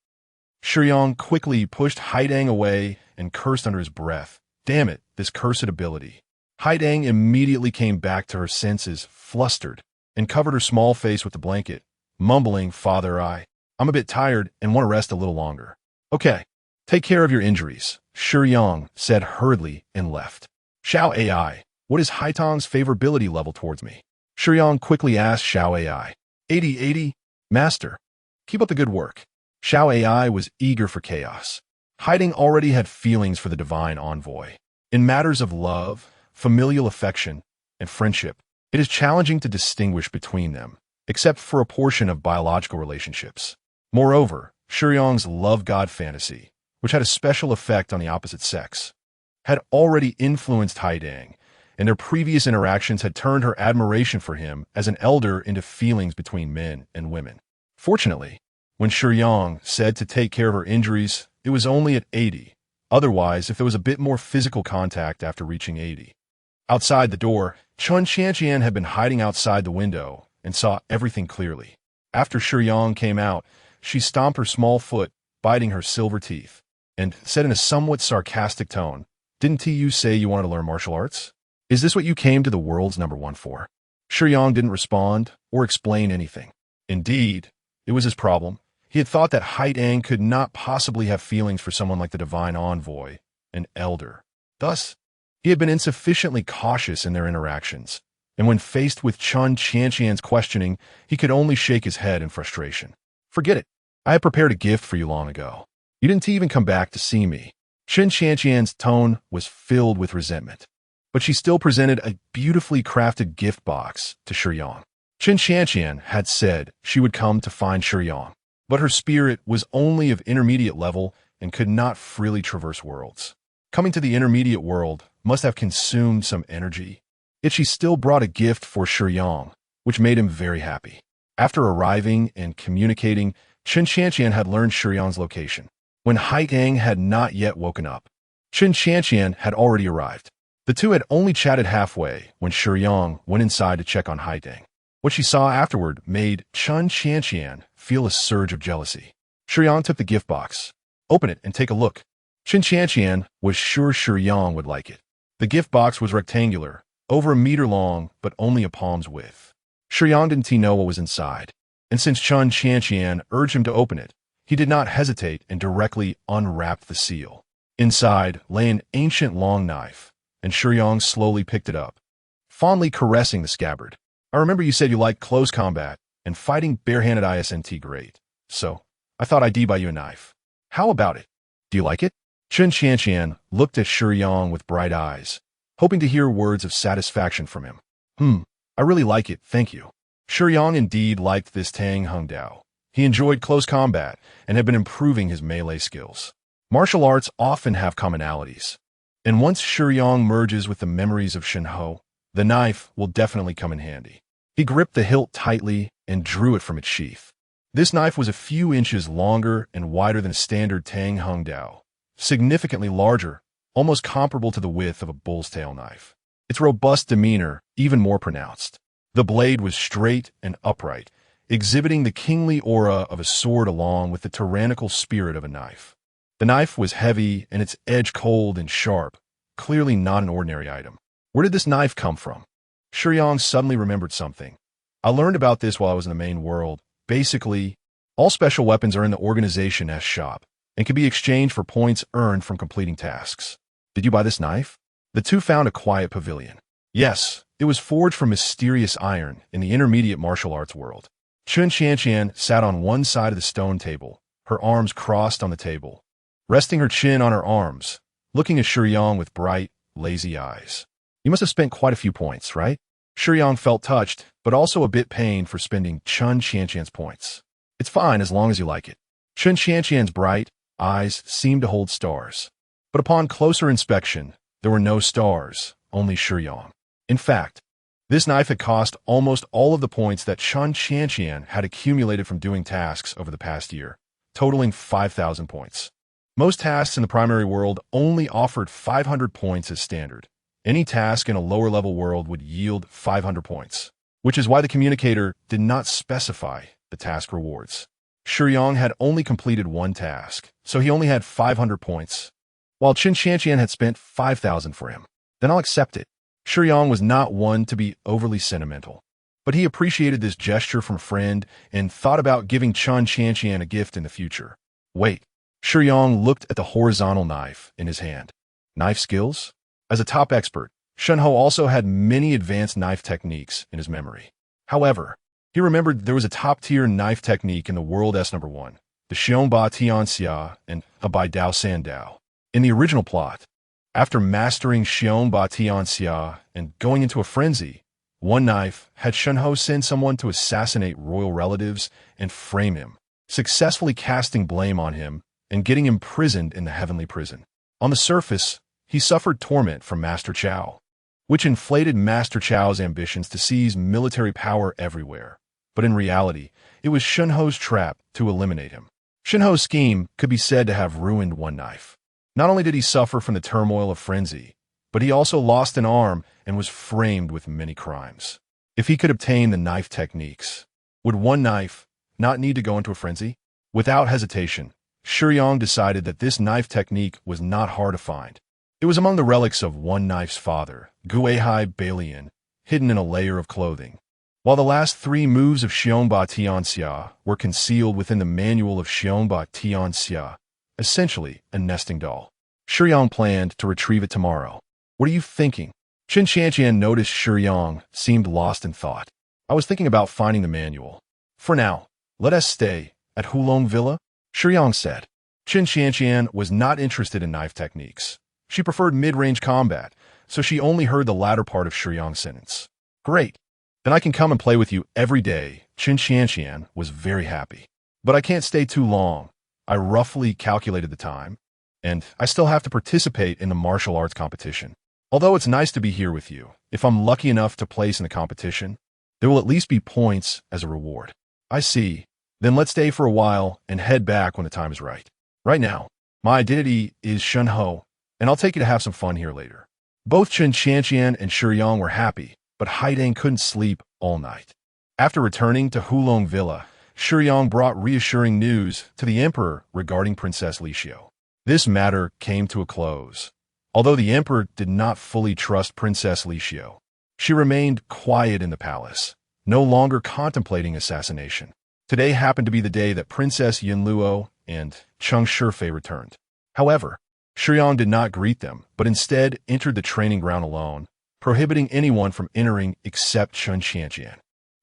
Shiyang quickly pushed Haitang away and cursed under his breath. Damn it, this cursed ability. Haitang immediately came back to her senses, flustered, and covered her small face with the blanket, mumbling, Father, I'm a bit tired and want to rest a little longer. Okay, take care of your injuries, Shiyang said hurriedly and left. Xiao AI, what is Haitang's favorability level towards me? Shiyang quickly asked Xiao AI. 80. Master, keep up the good work. Xiao AI was eager for chaos. Haitang already had feelings for the divine envoy. In matters of love, familial affection, and friendship, it is challenging to distinguish between them, except for a portion of biological relationships. Moreover, Shiyang's love god fantasy, which had a special effect on the opposite sex, had already influenced Haitang, and their previous interactions had turned her admiration for him as an elder into feelings between men and women. Fortunately, when Shiyang said to take care of her injuries, it was only at 80. Otherwise, if there was a bit more physical contact after reaching 80, Outside the door, Chun Tiantian had been hiding outside the window and saw everything clearly. After Shiyang came out, she stomped her small foot, biting her silver teeth, and said in a somewhat sarcastic tone, "Didn't you say you wanted to learn martial arts? Is this what you came to the world's #1 for?" Shiyang didn't respond or explain anything. Indeed, it was his problem. He had thought that Haitang could not possibly have feelings for someone like the divine envoy, an elder. Thus, he had been insufficiently cautious in their interactions, and when faced with Chun Tiantian's questioning, he could only shake his head in frustration. "Forget it. I had prepared a gift for you long ago. You didn't even come back to see me." Chun Tiantian's tone was filled with resentment, but she still presented a beautifully crafted gift box to Shiyang. Chun Tiantian had said she would come to find Shiyang, but her spirit was only of intermediate level and could not freely traverse worlds. Coming to the intermediate world must have consumed some energy, yet she still brought a gift for Shiyang, which made him very happy. After arriving and communicating, Chun Tiantian had learned Shiyang's location. When Haitang had not yet woken up, Chun Tiantian had already arrived. The two had only chatted halfway when Shiyang went inside to check on Haitang. What she saw afterward made Chun Tiantian feel a surge of jealousy. Shiyang took the gift box. "Open it and take a look." Chun Tiantian was sure Shiyang would like it. The gift box was rectangular, over a meter long, but only a palm's width. Shiyang didn't know what was inside, and since Chun Tiantian urged him to open it, he did not hesitate and directly unwrapped the seal. Inside lay an ancient long knife, and Shiyang slowly picked it up, fondly caressing the scabbard. "I remember you said you liked close combat, and fighting barehanded isn't great, so I thought I'd buy you a knife. How about it? Do you like it?" Chun Tiantian looked at Shiyang with bright eyes, hoping to hear words of satisfaction from him. I really like it, thank you." Shiyang indeed liked this Tang Hungdao. He enjoyed close combat and had been improving his melee skills. Martial arts often have commonalities, and once Shiyang merges with the memories of Shenhe, the knife will definitely come in handy. He gripped the hilt tightly and drew it from its sheath. This knife was a few inches longer and wider than a standard Tang Hungdao, significantly larger, almost comparable to the width of a bull's tail knife. Its robust demeanor even more pronounced. The blade was straight and upright, exhibiting the kingly aura of a sword along with the tyrannical spirit of a knife. The knife was heavy and its edge cold and sharp, clearly not an ordinary item. Where did this knife come from? Shiyang suddenly remembered something. "I learned about this while I was in the main world. Basically, all special weapons are in the organization S shop and can be exchanged for points earned from completing tasks. Did you buy this knife?" The two found a quiet pavilion. Yes, it was forged from mysterious iron in the intermediate martial arts world. Chun Tiantian sat on one side of the stone table, her arms crossed on the table, resting her chin on her arms, looking at Shiyang with bright, lazy eyes. "You must have spent quite a few points, right?" Shiyang felt touched, but also a bit pained for spending Chun Tiantian's points. "It's fine as long as you like it." Chun Tiantian's bright eyes seemed to hold stars. But upon closer inspection, there were no stars, only Shiyang. In fact, this knife had cost almost all of the points that Chun Tiantian had accumulated from doing tasks over the past year, totaling 5,000 points. Most tasks in the primary world only offered 500 points as standard. Any task in a lower-level world would yield 500 points, which is why the communicator did not specify the task rewards. Shiyang had only completed one task, so he only had 500 points, while Chun Tiantian had spent 5,000 for him. "Then I'll accept it." Shiyang was not one to be overly sentimental, but he appreciated this gesture from a friend and thought about giving Chun Tiantian a gift in the future. Wait. Shiyang looked at the horizontal knife in his hand. Knife skills? As a top expert, Shenhe also had many advanced knife techniques in his memory. However, he remembered there was a top-tier knife technique in the world S#1, the Xiong Ba Tian Xia and Bai Dao San Dao. In the original plot, after mastering Xiong Ba Tian Xia and going into a frenzy, one knife had Shenhe send someone to assassinate royal relatives and frame him, successfully casting blame on him and getting imprisoned in the heavenly prison. On the surface, he suffered torment from Master Chao, which inflated Master Chao's ambitions to seize military power everywhere. But in reality, it was Shenhe's trap to eliminate him. Shenhe's scheme could be said to have ruined one knife. Not only did he suffer from the turmoil of frenzy, but he also lost an arm and was framed with many crimes. If he could obtain the knife techniques, would one knife not need to go into a frenzy? Without hesitation, Shiyang decided that this knife technique was not hard to find. It was among the relics of one knife's father, Guihai Balian, hidden in a layer of clothing. While the last 3 moves of Xiongba Tianxia were concealed within the manual of Xiongba Tianxia, essentially a nesting doll, Shiyang planned to retrieve it tomorrow. What are you thinking? Qin Qianqian noticed Shiyang seemed lost in thought. I was thinking about finding the manual. For now, let us stay at Hulong Villa, Shiyang said. Qin Qianqian was not interested in knife techniques. She preferred mid-range combat, so she only heard the latter part of Shiyang's sentence. Great. Then I can come and play with you every day. Qin Qianqian was very happy. But I can't stay too long. I roughly calculated the time, and I still have to participate in the martial arts competition. Although it's nice to be here with you, if I'm lucky enough to place in the competition, there will at least be points as a reward. I see. Then let's stay for a while and head back when the time is right. Right now, my identity is Shunho, and I'll take you to have some fun here later. Both Qin Qianqian and Shiyang were happy, but Haidang couldn't sleep all night. After returning to Hulong Villa, Shiyang brought reassuring news to the emperor regarding Princess Lixiu. This matter came to a close. Although the emperor did not fully trust Princess Lixiu, she remained quiet in the palace, no longer contemplating assassination. Today happened to be the day that Princess Yinluo and Cheng Shifei returned. However, Shiyang did not greet them, but instead entered the training ground alone, prohibiting anyone from entering except Qin Qianqian.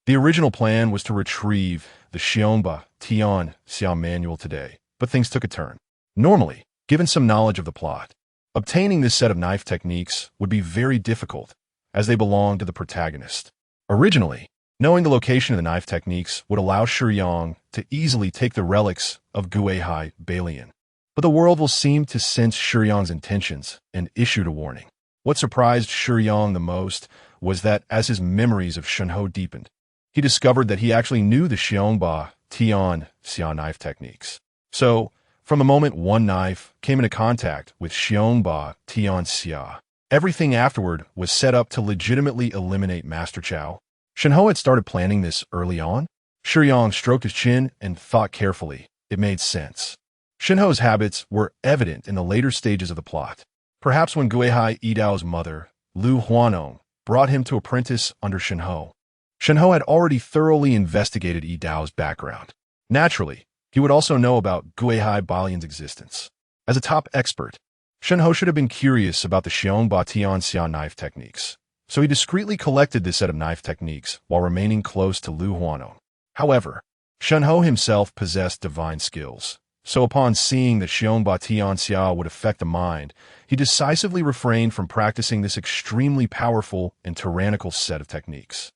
The original plan was to retrieve the Xiongba Tianxia manual today, but things took a turn. Normally, given some knowledge of the plot, obtaining this set of knife techniques would be very difficult, as they belonged to the protagonist. Originally, knowing the location of the knife techniques would allow Shiyang to easily take the relics of Guihai Balian. But the world will seem to sense Shiyang's intentions and issued a warning. What surprised Shiyang the most was that as his memories of Shunho deepened, he discovered that he actually knew the Xiongba Tianxia knife techniques. So, from the moment one knife came into contact with Xiongba Tianxia, everything afterward was set up to legitimately eliminate Master Chao. Shunho had started planning this early on. Shiyang stroked his chin and thought carefully. It made sense. Shunho's habits were evident in the later stages of the plot. Perhaps when Guihai Yidao's mother, Lu Huanong, brought him to apprentice under Shunho. Shunho had already thoroughly investigated Yidao's background. Naturally, he would also know about Guihai Balian's existence. As a top expert, Shunho should have been curious about the Xiongba Tianxia knife techniques, so he discreetly collected this set of knife techniques while remaining close to Lu Huanong. However, Shunho himself possessed divine skills, so upon seeing that Xiongba Tianxia would affect the mind, he decisively refrained from practicing this extremely powerful and tyrannical set of techniques.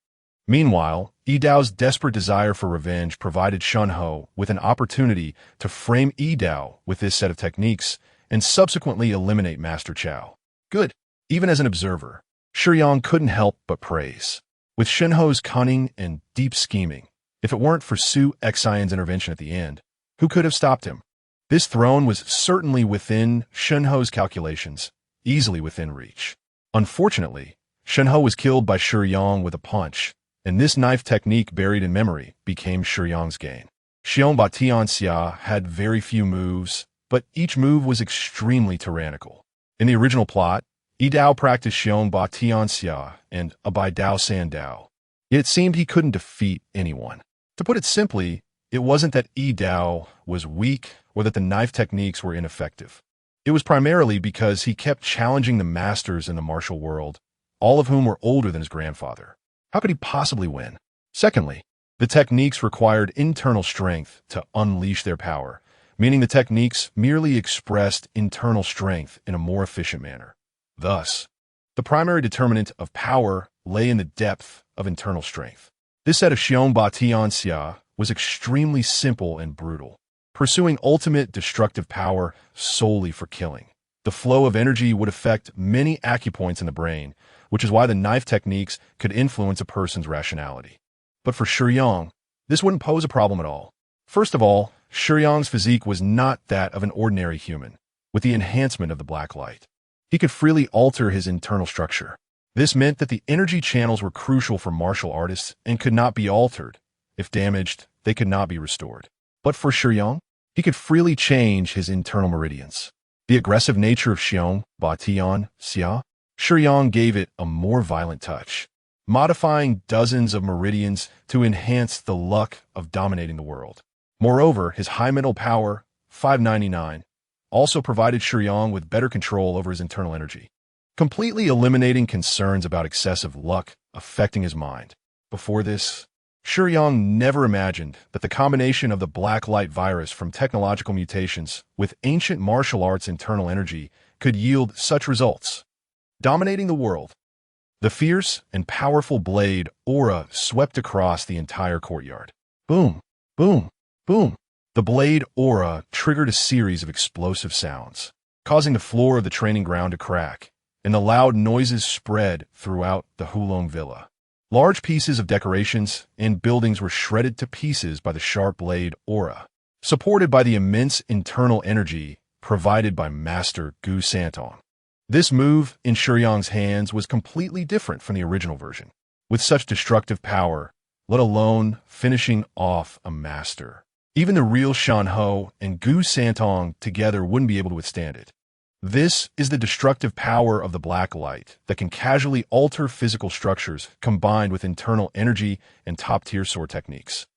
Meanwhile, Yidao's desperate desire for revenge provided Shunho with an opportunity to frame Yidao with this set of techniques and subsequently eliminate Master Chao. Good. Even as an observer, Shiyang couldn't help but praise. With Shunho's cunning and deep scheming, if it weren't for Su Xian's intervention at the end, who could have stopped him? This throne was certainly within Shunho's calculations, easily within reach. Unfortunately, Shunho was killed by Shiyang with a punch, and this knife technique buried in memory became Shiyang's gain. Xiongba Tianxia had very few moves, but each move was extremely tyrannical. In the original plot, Yidao practiced Xiongba Tianxia and Abai Dao San Dao, yet it seemed he couldn't defeat anyone. To put it simply, it wasn't that Yidao was weak or that the knife techniques were ineffective. It was primarily because he kept challenging the masters in the martial world, all of whom were older than his grandfather. How could he possibly win? Secondly, the techniques required internal strength to unleash their power, meaning the techniques merely expressed internal strength in a more efficient manner. Thus, the primary determinant of power lay in the depth of internal strength. This set of Xiongba Tianxia was extremely simple and brutal, pursuing ultimate destructive power solely for killing. The flow of energy would affect many acupoints in the brain, which is why the knife techniques could influence a person's rationality. But for Shiyang, this wouldn't pose a problem at all. First of all, Shiyang's physique was not that of an ordinary human, with the enhancement of the black light. He could freely alter his internal structure. This meant that the energy channels were crucial for martial artists and could not be altered. If damaged, they could not be restored. But for Shiyang, he could freely change his internal meridians. The aggressive nature of Shiyang, Batian, Xia, Shiyang gave it a more violent touch, modifying dozens of meridians to enhance the luck of dominating the world. Moreover, his high mental power, 599, also provided Shiyang with better control over his internal energy, completely eliminating concerns about excessive luck affecting his mind. Before this, Shiyang never imagined that the combination of the black light virus from technological mutations with ancient martial arts internal energy could yield such results. Dominating the world. The fierce and powerful blade aura swept across the entire courtyard. Boom, boom, boom. The blade aura triggered a series of explosive sounds, causing the floor of the training ground to crack, and the loud noises spread throughout the Hulong Villa. Large pieces of decorations and buildings were shredded to pieces by the sharp blade aura, supported by the immense internal energy provided by Master Gu Santong. This move in Shiyang's hands was completely different from the original version, with such destructive power, let alone finishing off a master. Even the real Shanho and Gu Santong together wouldn't be able to withstand it. This is the destructive power of the black light that can casually alter physical structures combined with internal energy and top-tier sword techniques.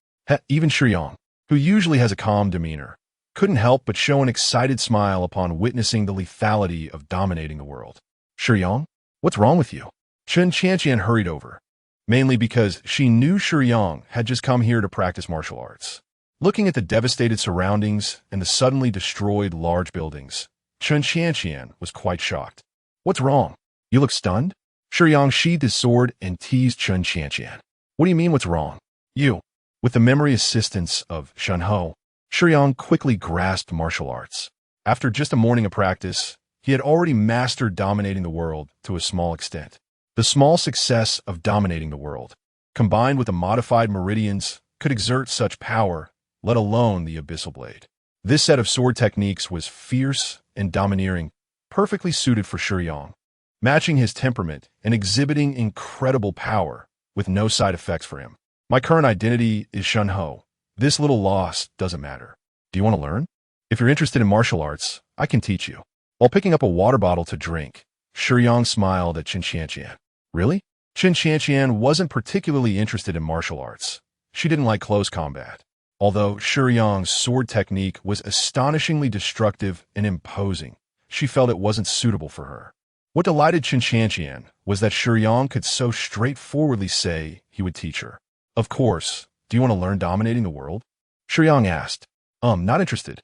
Even Shiyang, who usually has a calm demeanor, couldn't help but show an excited smile upon witnessing the lethality of dominating the world. Shiyang, what's wrong with you? Chen Qianqian hurried over, mainly because she knew Shiyang had just come here to practice martial arts. Looking at the devastated surroundings and the suddenly destroyed large buildings, Chen Qianqian was quite shocked. What's wrong? You look stunned? Shiyang sheathed his sword and teased Chen Qianqian. What do you mean what's wrong? You. With the memory assistance of Shanho, Shiyang quickly grasped martial arts. After just a morning of practice, he had already mastered dominating the world to a small extent. The small success of dominating the world, combined with the modified meridians, could exert such power, let alone the abyssal blade. This set of sword techniques was fierce and domineering, perfectly suited for Shiyang, matching his temperament and exhibiting incredible power with no side effects for him. My current identity is Shunho. This little loss doesn't matter. Do you want to learn? If you're interested in martial arts, I can teach you. While picking up a water bottle to drink, Shiyang smiled at Chen Qianqian. Really? Chen Qianqian wasn't particularly interested in martial arts. She didn't like close combat. Although Shiyang's sword technique was astonishingly destructive and imposing, she felt it wasn't suitable for her. What delighted Chen Qianqian was that Shiyang could so straightforwardly say he would teach her. Of course, do you want to learn dominating the world? Shiyang asked. Not interested.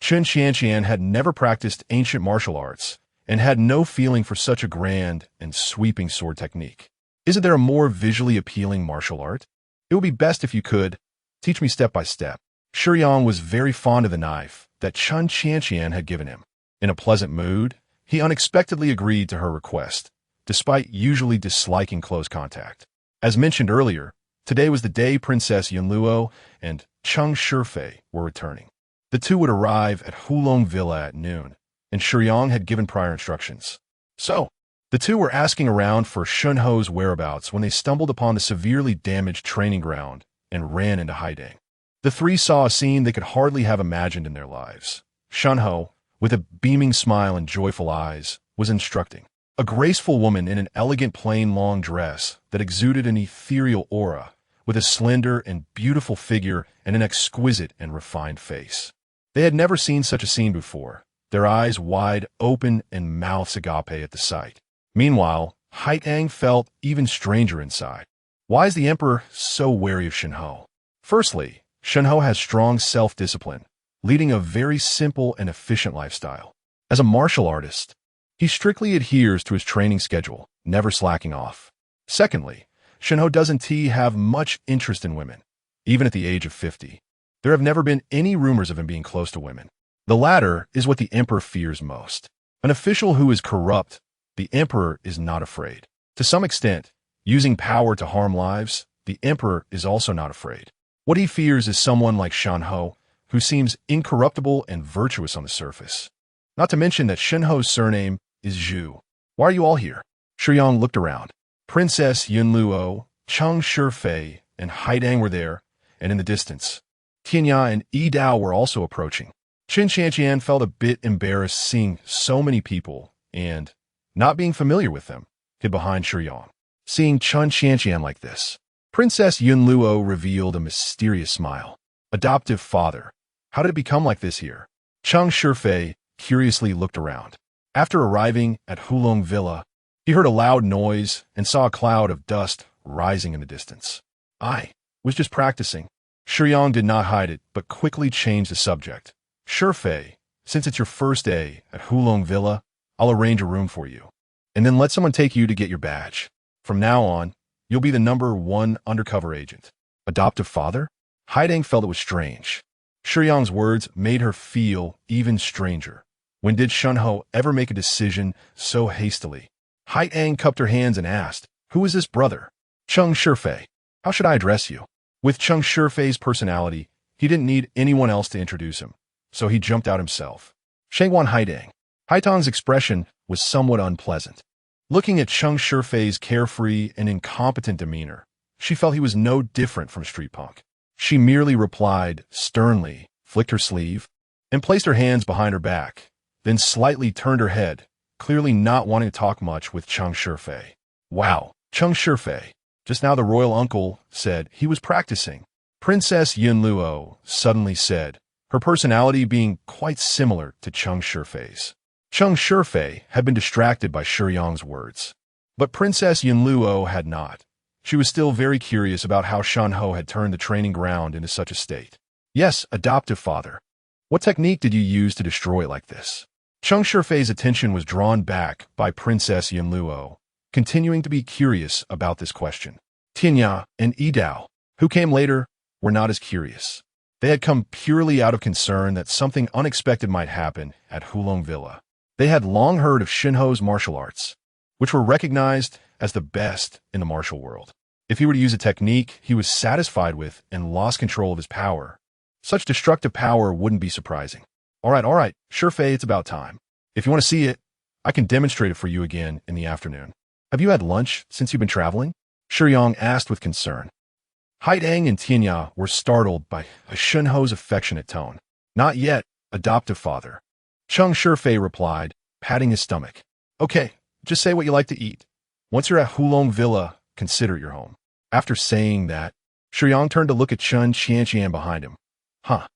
Chen Qianqian had never practiced ancient martial arts and had no feeling for such a grand and sweeping sword technique. Isn't there a more visually appealing martial art? It would be best if you could teach me step by step. Shiyang was very fond of the knife that Chen Qianqian had given him. In a pleasant mood, he unexpectedly agreed to her request, despite usually disliking close contact. As mentioned earlier, today was the day Princess Yunluo and Cheng Shifei were returning. The two would arrive at Hulong Villa at noon, and Shiyang had given prior instructions. So, the two were asking around for Shunho's whereabouts when they stumbled upon the severely damaged training ground and ran into hiding. The three saw a scene they could hardly have imagined in their lives. Shunho, with a beaming smile and joyful eyes, was instructing. A graceful woman in an elegant plain long dress that exuded an ethereal aura, with a slender and beautiful figure and an exquisite and refined face. They had never seen such a scene before, their eyes wide open and mouths agape at the sight. Meanwhile, Haitang felt even stranger inside. Why is the Emperor so wary of Shunho? Firstly, Shunho has strong self-discipline, leading a very simple and efficient lifestyle. As a martial artist, he strictly adheres to his training schedule, never slacking off. Secondly, Shunho doesn't have much interest in women, even at the age of 50. There have never been any rumors of him being close to women. The latter is what the Emperor fears most. An official who is corrupt, the Emperor is not afraid. To some extent, using power to harm lives, the Emperor is also not afraid. What he fears is someone like Shanho, who seems incorruptible and virtuous on the surface. Not to mention that Shanho's surname is Zhu. Why are you all here? Shiyang looked around. Princess Yunluo, Cheng Shifei, and Haidang were there, and in the distance, Tianya and Yi Dao were also approaching. Qin Shanqian felt a bit embarrassed seeing so many people and, not being familiar with them, hid behind Shiyang. Seeing Qin Shanqian like this, Princess Yunluo revealed a mysterious smile. Adoptive father. How did it become like this here? Cheng Shifei curiously looked around. After arriving at Hulong Villa, he heard a loud noise and saw a cloud of dust rising in the distance. I was just practicing. Shiyang did not hide it, but quickly changed the subject. Shifei, since it's your first day at Hulong Villa, I'll arrange a room for you. And then let someone take you to get your badge. From now on, you'll be the #1 undercover agent. Adoptive father? Haidang felt it was strange. Shiyang's words made her feel even stranger. When did Shunho ever make a decision so hastily? Haidang cupped her hands and asked, "Who is this brother?" Cheng Shifei. How should I address you? With Cheng Shifei's personality, he didn't need anyone else to introduce him, so he jumped out himself. Shangwan Haidang. Haitang's expression was somewhat unpleasant. Looking at Cheng Shifei's carefree and incompetent demeanor, she felt he was no different from street punk. She merely replied sternly, flicked her sleeve, and placed her hands behind her back, then slightly turned her head, clearly not wanting to talk much with Cheng Shifei. Wow, Cheng Shifei. Just now the royal uncle said he was practicing. Princess Yunluo suddenly said, her personality being quite similar to Cheng Shifei's. Cheng Shifei had been distracted by Shiyang's words, but Princess Yunluo had not. She was still very curious about how Shunho had turned the training ground into such a state. Yes, adoptive father. What technique did you use to destroy it like this? Cheng Shifei's attention was drawn back by Princess Yunluo, continuing to be curious about this question. Tianya and Yi Dao, who came later, were not as curious. They had come purely out of concern that something unexpected might happen at Hulong Villa. They had long heard of Shinho's martial arts, which were recognized as the best in the martial world. If he were to use a technique he was satisfied with and lost control of his power, such destructive power wouldn't be surprising. All right, Shifei, it's about time. If you want to see it, I can demonstrate it for you again in the afternoon. Have you had lunch since you've been traveling? Shiyang asked with concern. Haidang and Tianya were startled by Shunho's affectionate tone. Not yet, adoptive father. Cheng Shifei replied, patting his stomach. Okay, just say what you like to eat. Once you're at Hulong Villa, consider it your home. After saying that, Shiyang turned to look at Chun Qianqian behind him. Huh,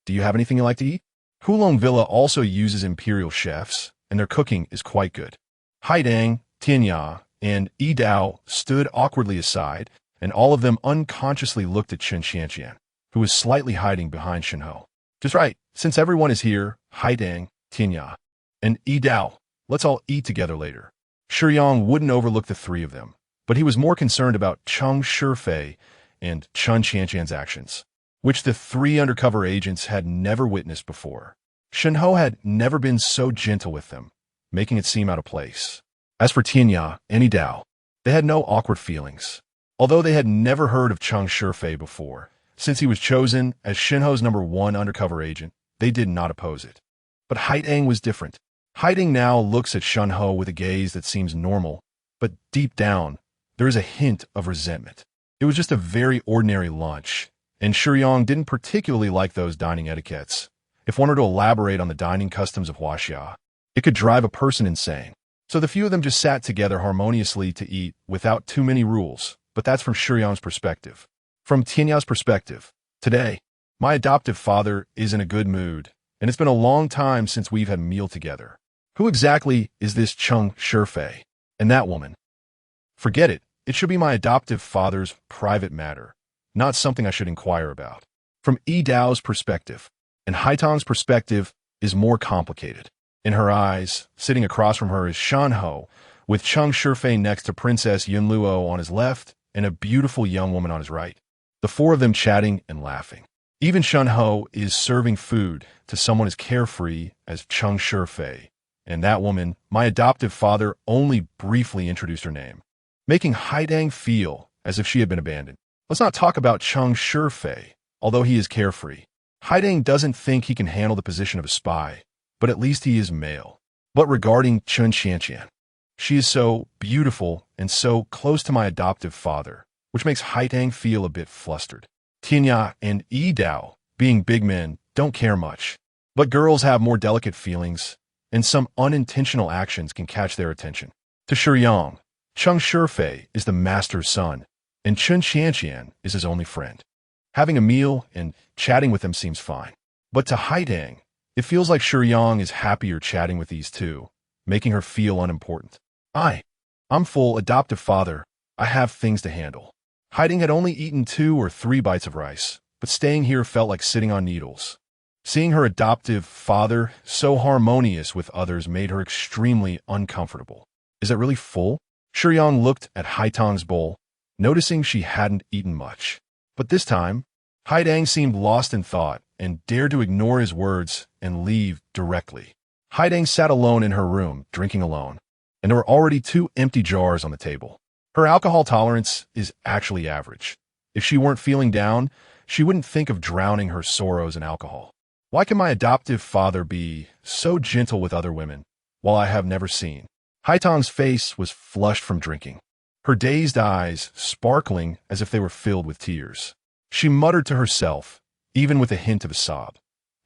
do you have anything you like to eat? Hulong Villa also uses imperial chefs, and their cooking is quite good. Haidang, Tianya, and Yi Dao stood awkwardly aside, and all of them unconsciously looked at Qin Qianqian, who was slightly hiding behind Shunho. Just right, since everyone is here, Haidang, Tianya, and Yi Dao, let's all eat together later. Shiyang wouldn't overlook the three of them, but he was more concerned about Cheng Shifei and Chun Qianqian's actions, which the three undercover agents had never witnessed before. Shunho had never been so gentle with them, making it seem out of place. As for Tianya and Yi Dao, they had no awkward feelings. Although they had never heard of Cheng Shifei before, since he was chosen as Shinho's #1 undercover agent, they did not oppose it. But Haidang was different. Haidang now looks at Shunho with a gaze that seems normal, but deep down, there is a hint of resentment. It was just a very ordinary lunch, and Shiyang didn't particularly like those dining etiquettes. If one were to elaborate on the dining customs of Huaxia, it could drive a person insane. So the few of them just sat together harmoniously to eat without too many rules, but that's from Shiyang's perspective. From Tianya's perspective, today, my adoptive father is in a good mood, and it's been a long time since we've had a meal together. Who exactly is this Cheng Shifei? And that woman? Forget it. It should be my adoptive father's private matter, not something I should inquire about. From Yi Dao's perspective, and Haitang's perspective is more complicated. In her eyes, sitting across from her is Shunho, with Cheng Shifei next to Princess Yunluo on his left and a beautiful young woman on his right. The four of them chatting and laughing. Even Shunho is serving food to someone as carefree as Cheng Shifei, and that woman, my adoptive father, only briefly introduced her name, making Haidang feel as if she had been abandoned. Let's not talk about Cheng Shifei, although he is carefree. Haidang doesn't think he can handle the position of a spy, but at least he is male. But regarding Qin Qianqian, She is so beautiful and so close to my adoptive father, which makes Haitang feel a bit flustered. Tianya and Yi Dao, being big men, don't care much. But girls have more delicate feelings, and some unintentional actions can catch their attention. To Shiyang, Cheng Shifei is the master's son, and Chun Xianqian is his only friend. Having a meal and chatting with them seems fine. But to Haitang, it feels like Shiyang is happier chatting with these two, making her feel unimportant. I'm full, adoptive father. I have things to handle. Haitang had only eaten 2 or 3 bites of rice, but staying here felt like sitting on needles. Seeing her adoptive father so harmonious with others made her extremely uncomfortable. Is it really full? Shiyang looked at Haitang's bowl, noticing she hadn't eaten much. But this time, Haitang seemed lost in thought and dared to ignore his words and leave directly. Haitang sat alone in her room, drinking alone, and there were already 2 empty jars on the table. Her alcohol tolerance is actually average. If she weren't feeling down, she wouldn't think of drowning her sorrows in alcohol. Why can my adoptive father be so gentle with other women, while I have never seen? Haitang's face was flushed from drinking, her dazed eyes sparkling as if they were filled with tears. She muttered to herself, even with a hint of a sob.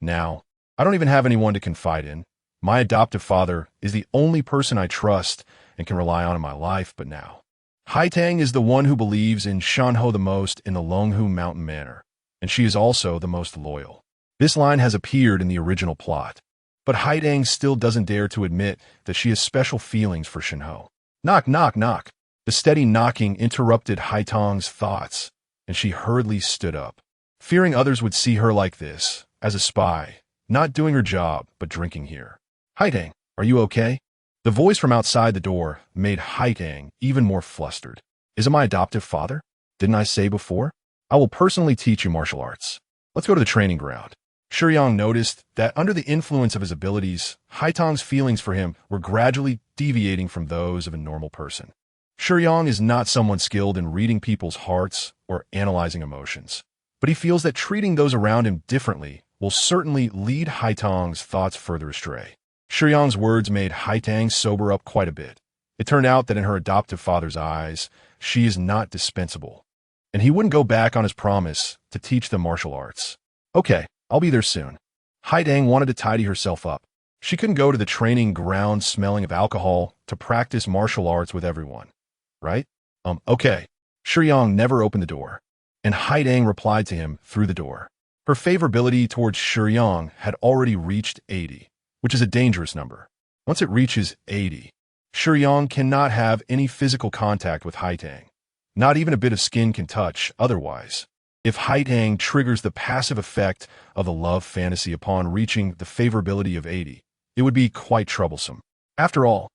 Now, I don't even have anyone to confide in. My adoptive father is the only person I trust and can rely on in my life, but now. Haitang is the one who believes in Shanho the most in the Longhu Mountain Manor, and she is also the most loyal. This line has appeared in the original plot, but Haitang still doesn't dare to admit that she has special feelings for Shanho. Knock, knock, knock. The steady knocking interrupted Haitang's thoughts, and she hurriedly stood up, fearing others would see her like this, as a spy, not doing her job, but drinking here. Haitang, are you okay? The voice from outside the door made Haitang even more flustered. Is it my adoptive father? Didn't I say before? I will personally teach you martial arts. Let's go to the training ground. Shiyang noticed that under the influence of his abilities, Haitang's feelings for him were gradually deviating from those of a normal person. Shiyang is not someone skilled in reading people's hearts or analyzing emotions, but he feels that treating those around him differently will certainly lead Haitang's thoughts further astray. Shiyang's words made Haitang sober up quite a bit. It turned out that in her adoptive father's eyes, she is not dispensable, and he wouldn't go back on his promise to teach them martial arts. Okay, I'll be there soon. Haitang wanted to tidy herself up. She couldn't go to the training ground smelling of alcohol to practice martial arts with everyone, right? Okay. Shiyang never opened the door, and Haitang replied to him through the door. Her favorability towards Shiyang had already reached 80, which is a dangerous number. Once it reaches 80, Shiyang cannot have any physical contact with Haitang. Not even a bit of skin can touch otherwise. If Haitang triggers the passive effect of the love fantasy upon reaching the favorability of 80, it would be quite troublesome. After all,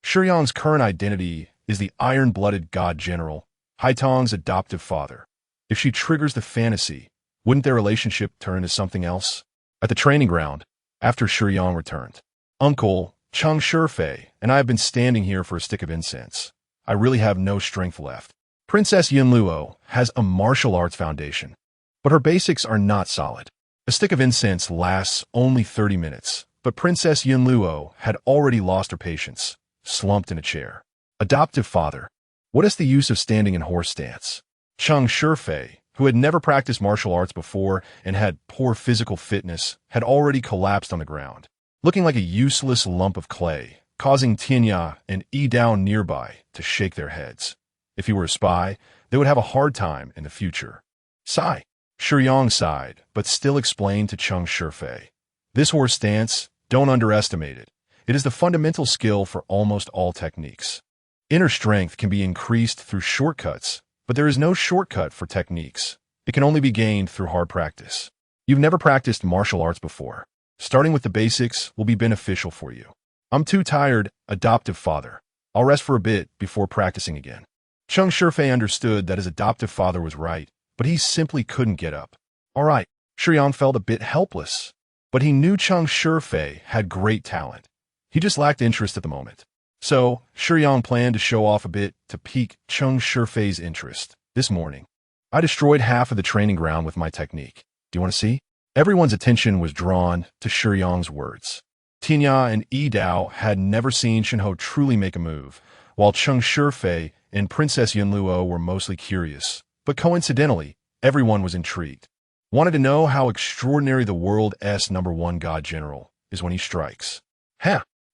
Shiyang's current identity is the iron-blooded god general, Haitang's adoptive father. If she triggers the fantasy, wouldn't their relationship turn into something else? At the training ground, after Shiyang returned, Uncle Cheng Shifei and I have been standing here for a stick of incense. I really have no strength left. Princess Yunluo has a martial arts foundation, but her basics are not solid. A stick of incense lasts only 30 minutes, but Princess Yunluo had already lost her patience, slumped in a chair. Adoptive father, what is the use of standing in horse stance? Cheng Shifei, who had never practiced martial arts before and had poor physical fitness, had already collapsed on the ground, looking like a useless lump of clay, causing Tianya and Yi Dao nearby to shake their heads. If he were a spy, they would have a hard time in the future. Sigh. Shiyang sighed, but still explained to Cheng Shifei. This horse stance, don't underestimate it. It is the fundamental skill for almost all techniques. Inner strength can be increased through shortcuts, but there is no shortcut for techniques. It can only be gained through hard practice. You've never practiced martial arts before. Starting with the basics will be beneficial for you. I'm too tired, adoptive father. I'll rest for a bit before practicing again. Cheng Shifei understood that his adoptive father was right, but he simply couldn't get up. All right, Shiyang felt a bit helpless, but he knew Cheng Shifei had great talent. He just lacked interest at the moment. So, Shiyang planned to show off a bit to pique Cheng Shifei's interest. This morning, I destroyed half of the training ground with my technique. Do you want to see? Everyone's attention was drawn to Shiyang's words. Tianya and Yi Dao had never seen Shenhe truly make a move, while Cheng Shifei and Princess Yunluo were mostly curious. But coincidentally, everyone was intrigued. Wanted to know how extraordinary the world's #1 god general is when he strikes.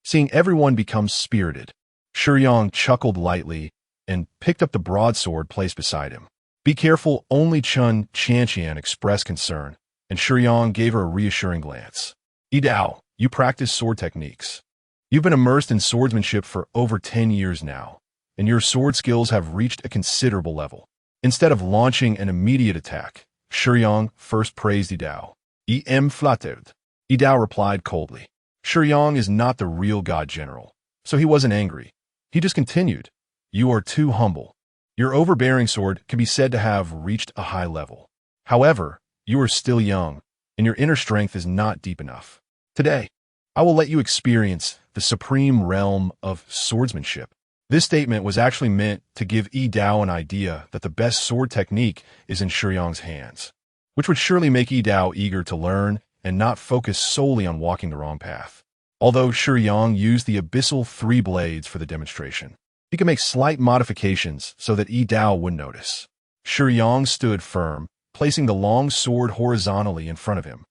Seeing everyone become spirited, Shiyang chuckled lightly and picked up the broadsword placed beside him. Be careful, only Chun Chanqian expressed concern, and Shiyang gave her a reassuring glance. Yi Dao, you practice sword techniques. You've been immersed in swordsmanship for over 10 years now, and your sword skills have reached a considerable level. Instead of launching an immediate attack, Shiyang first praised Yi Dao. "I am flattered," Yi Dao replied coldly. Shiyang is not the real god general, so he wasn't angry. He just continued, "You are too humble. Your overbearing sword can be said to have reached a high level. However, you are still young, and your inner strength is not deep enough. Today, I will let you experience the supreme realm of swordsmanship." This statement was actually meant to give Yi Dao an idea that the best sword technique is in Shiyang's hands, which would surely make Yi Dao eager to learn and not focus solely on walking the wrong path. Although Shiyang used the abyssal 3 blades for the demonstration, he could make slight modifications so that Yi Dao wouldn't notice. Shiyang stood firm, placing the long sword horizontally in front of him,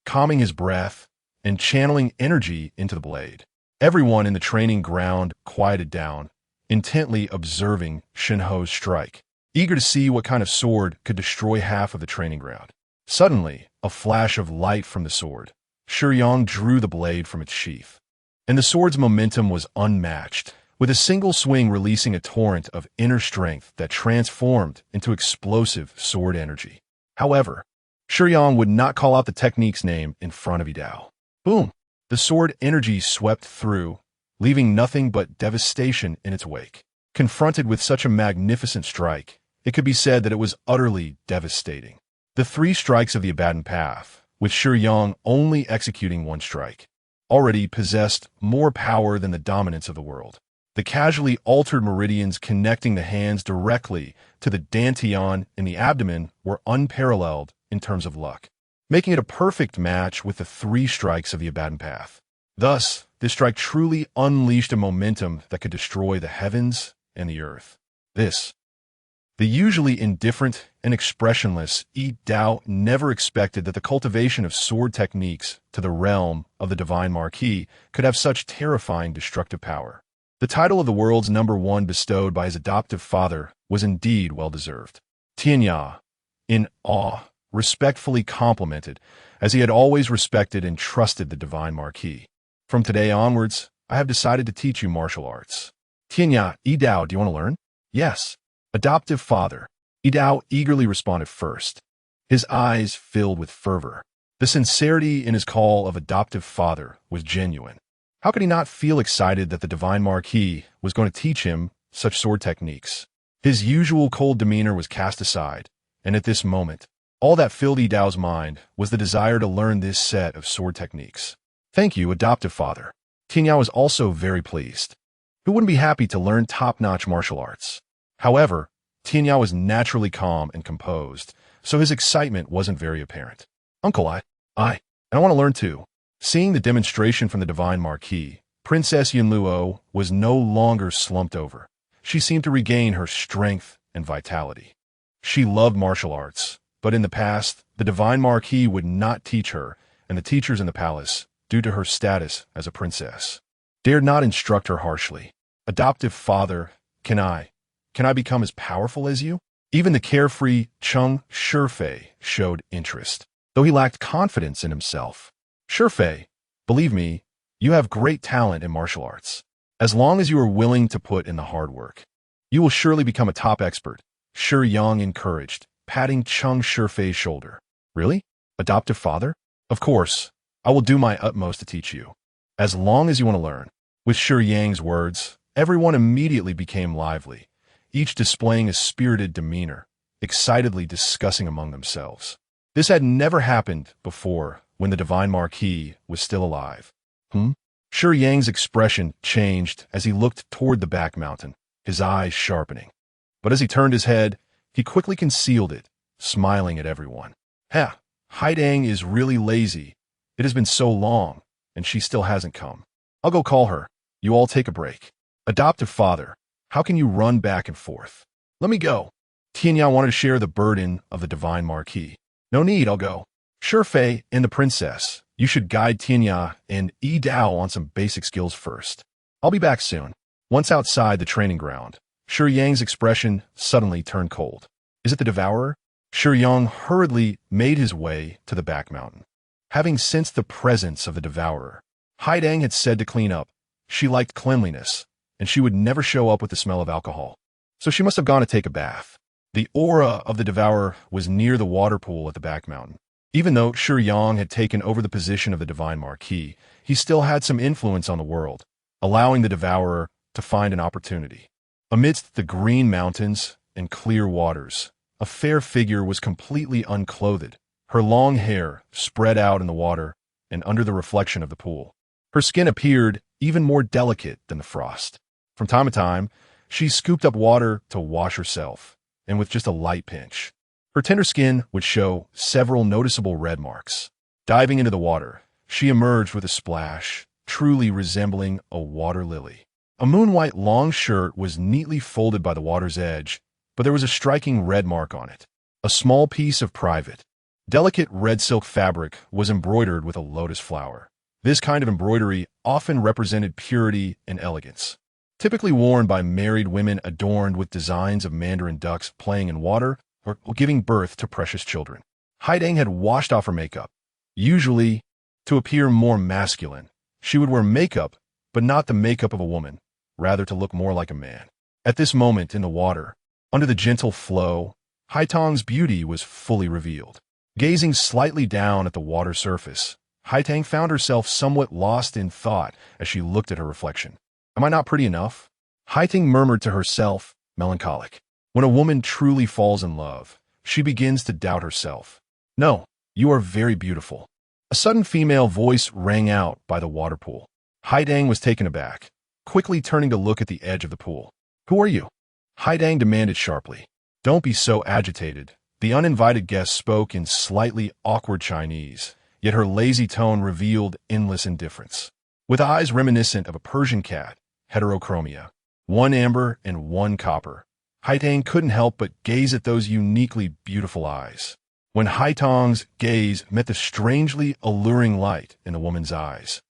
calming his breath and channeling energy into the blade. Everyone in the training ground quieted down, intently observing Shenhe's strike, eager to see what kind of sword could destroy half of the training ground. Suddenly, a flash of light from the sword. Shiyang drew the blade from its sheath, and the sword's momentum was unmatched, with a single swing releasing a torrent of inner strength that transformed into explosive sword energy. However, Shiyang would not call out the technique's name in front of Yi Dao. Boom! The sword energy swept through, leaving nothing but devastation in its wake. Confronted with such a magnificent strike, it could be said that it was utterly devastating. The 3 strikes of the Abaddon Path, with Shiyang only executing 1 strike, already possessed more power than the dominance of the world. The casually altered meridians connecting the hands directly to the dantian in the abdomen were unparalleled in terms of luck, making it a perfect match with the 3 strikes of the Abaddon Path. Thus, this strike truly unleashed a momentum that could destroy the heavens and the earth. The usually indifferent and expressionless Yi Dao never expected that the cultivation of sword techniques to the realm of the Divine Marquis could have such terrifying destructive power. The title of the world's #1 bestowed by his adoptive father was indeed well-deserved. Tianya, in awe, respectfully complimented, as he had always respected and trusted the Divine Marquis. "From today onwards, I have decided to teach you martial arts." "Tianya, Yi Dao, do you want to learn?" "Yes." "Adoptive father." Yi Dao eagerly responded first, his eyes filled with fervor. The sincerity in his call of adoptive father was genuine. How could he not feel excited that the Divine Marquis was going to teach him such sword techniques? His usual cold demeanor was cast aside, and at this moment, all that filled Yi Dao's mind was the desire to learn this set of sword techniques. "Thank you, adoptive father." Tianya was also very pleased. Who wouldn't be happy to learn top-notch martial arts? However, Tianya was naturally calm and composed, so his excitement wasn't very apparent. "Uncle, I want to learn too." Seeing the demonstration from the Divine Marquis, Princess Yunluo was no longer slumped over. She seemed to regain her strength and vitality. She loved martial arts, but in the past, the Divine Marquis would not teach her, and the teachers in the palace, due to her status as a princess, dared not instruct her harshly. "Adoptive father, can I become as powerful as you?" Even the carefree Cheng Shifei showed interest, though he lacked confidence in himself. "Shifei, believe me, you have great talent in martial arts. As long as you are willing to put in the hard work, you will surely become a top expert," Shiyang encouraged, patting Cheng Shifei's shoulder. "Really? Adoptive father? Of course, I will do my utmost to teach you, as long as you want to learn." With Shiyang's words, everyone immediately became lively, each displaying a spirited demeanor, excitedly discussing among themselves. This had never happened before when the Divine Marquis was still alive. Shiyang's expression changed as he looked toward the back mountain, his eyes sharpening. But as he turned his head, he quickly concealed it, smiling at everyone. "Haidang is really lazy. It has been so long, and she still hasn't come. I'll go call her. You all take a break. Adoptive father, how can you run back and forth? Let me go. Tianya wanted to share the burden of the divine marquis. No need, I'll go. Sure, Faye and the princess. You should guide Tianya and Yi Dao on some basic skills first. I'll be back soon. Once outside the training ground, Shiyang's expression suddenly turned cold. Is it the devourer? Shiyang hurriedly made his way to the back mountain. Having sensed the presence of the devourer, Haidang had said to clean up. She liked cleanliness, and she would never show up with the smell of alcohol. So she must have gone to take a bath. The aura of the devourer was near the water pool at the back mountain. Even though Shiyang had taken over the position of the divine marquis, he still had some influence on the world, allowing the devourer to find an opportunity. Amidst the green mountains and clear waters, a fair figure was completely unclothed, her long hair spread out in the water and under the reflection of the pool. Her skin appeared even more delicate than the frost. From time to time, she scooped up water to wash herself, and with just a light pinch, her tender skin would show several noticeable red marks. Diving into the water, she emerged with a splash, truly resembling a water lily. A moon-white long shirt was neatly folded by the water's edge, but there was a striking red mark on it. A small piece of private, delicate red silk fabric was embroidered with a lotus flower. This kind of embroidery often represented purity and elegance, typically worn by married women adorned with designs of mandarin ducks playing in water or giving birth to precious children. Haidang had washed off her makeup. Usually, to appear more masculine, she would wear makeup, but not the makeup of a woman, rather to look more like a man. At this moment in the water, under the gentle flow, Haitang's beauty was fully revealed. Gazing slightly down at the water surface, Haitang found herself somewhat lost in thought as she looked at her reflection. Am I not pretty enough? Haitang murmured to herself, melancholic. When a woman truly falls in love, she begins to doubt herself. No, you are very beautiful. A sudden female voice rang out by the water pool. Haidang was taken aback, quickly turning to look at the edge of the pool. Who are you? Haidang demanded sharply. Don't be so agitated. The uninvited guest spoke in slightly awkward Chinese, yet her lazy tone revealed endless indifference. With eyes reminiscent of a Persian cat, heterochromia, one amber and one copper, Haitang couldn't help but gaze at those uniquely beautiful eyes. When Haitang's gaze met the strangely alluring light in the woman's eyes,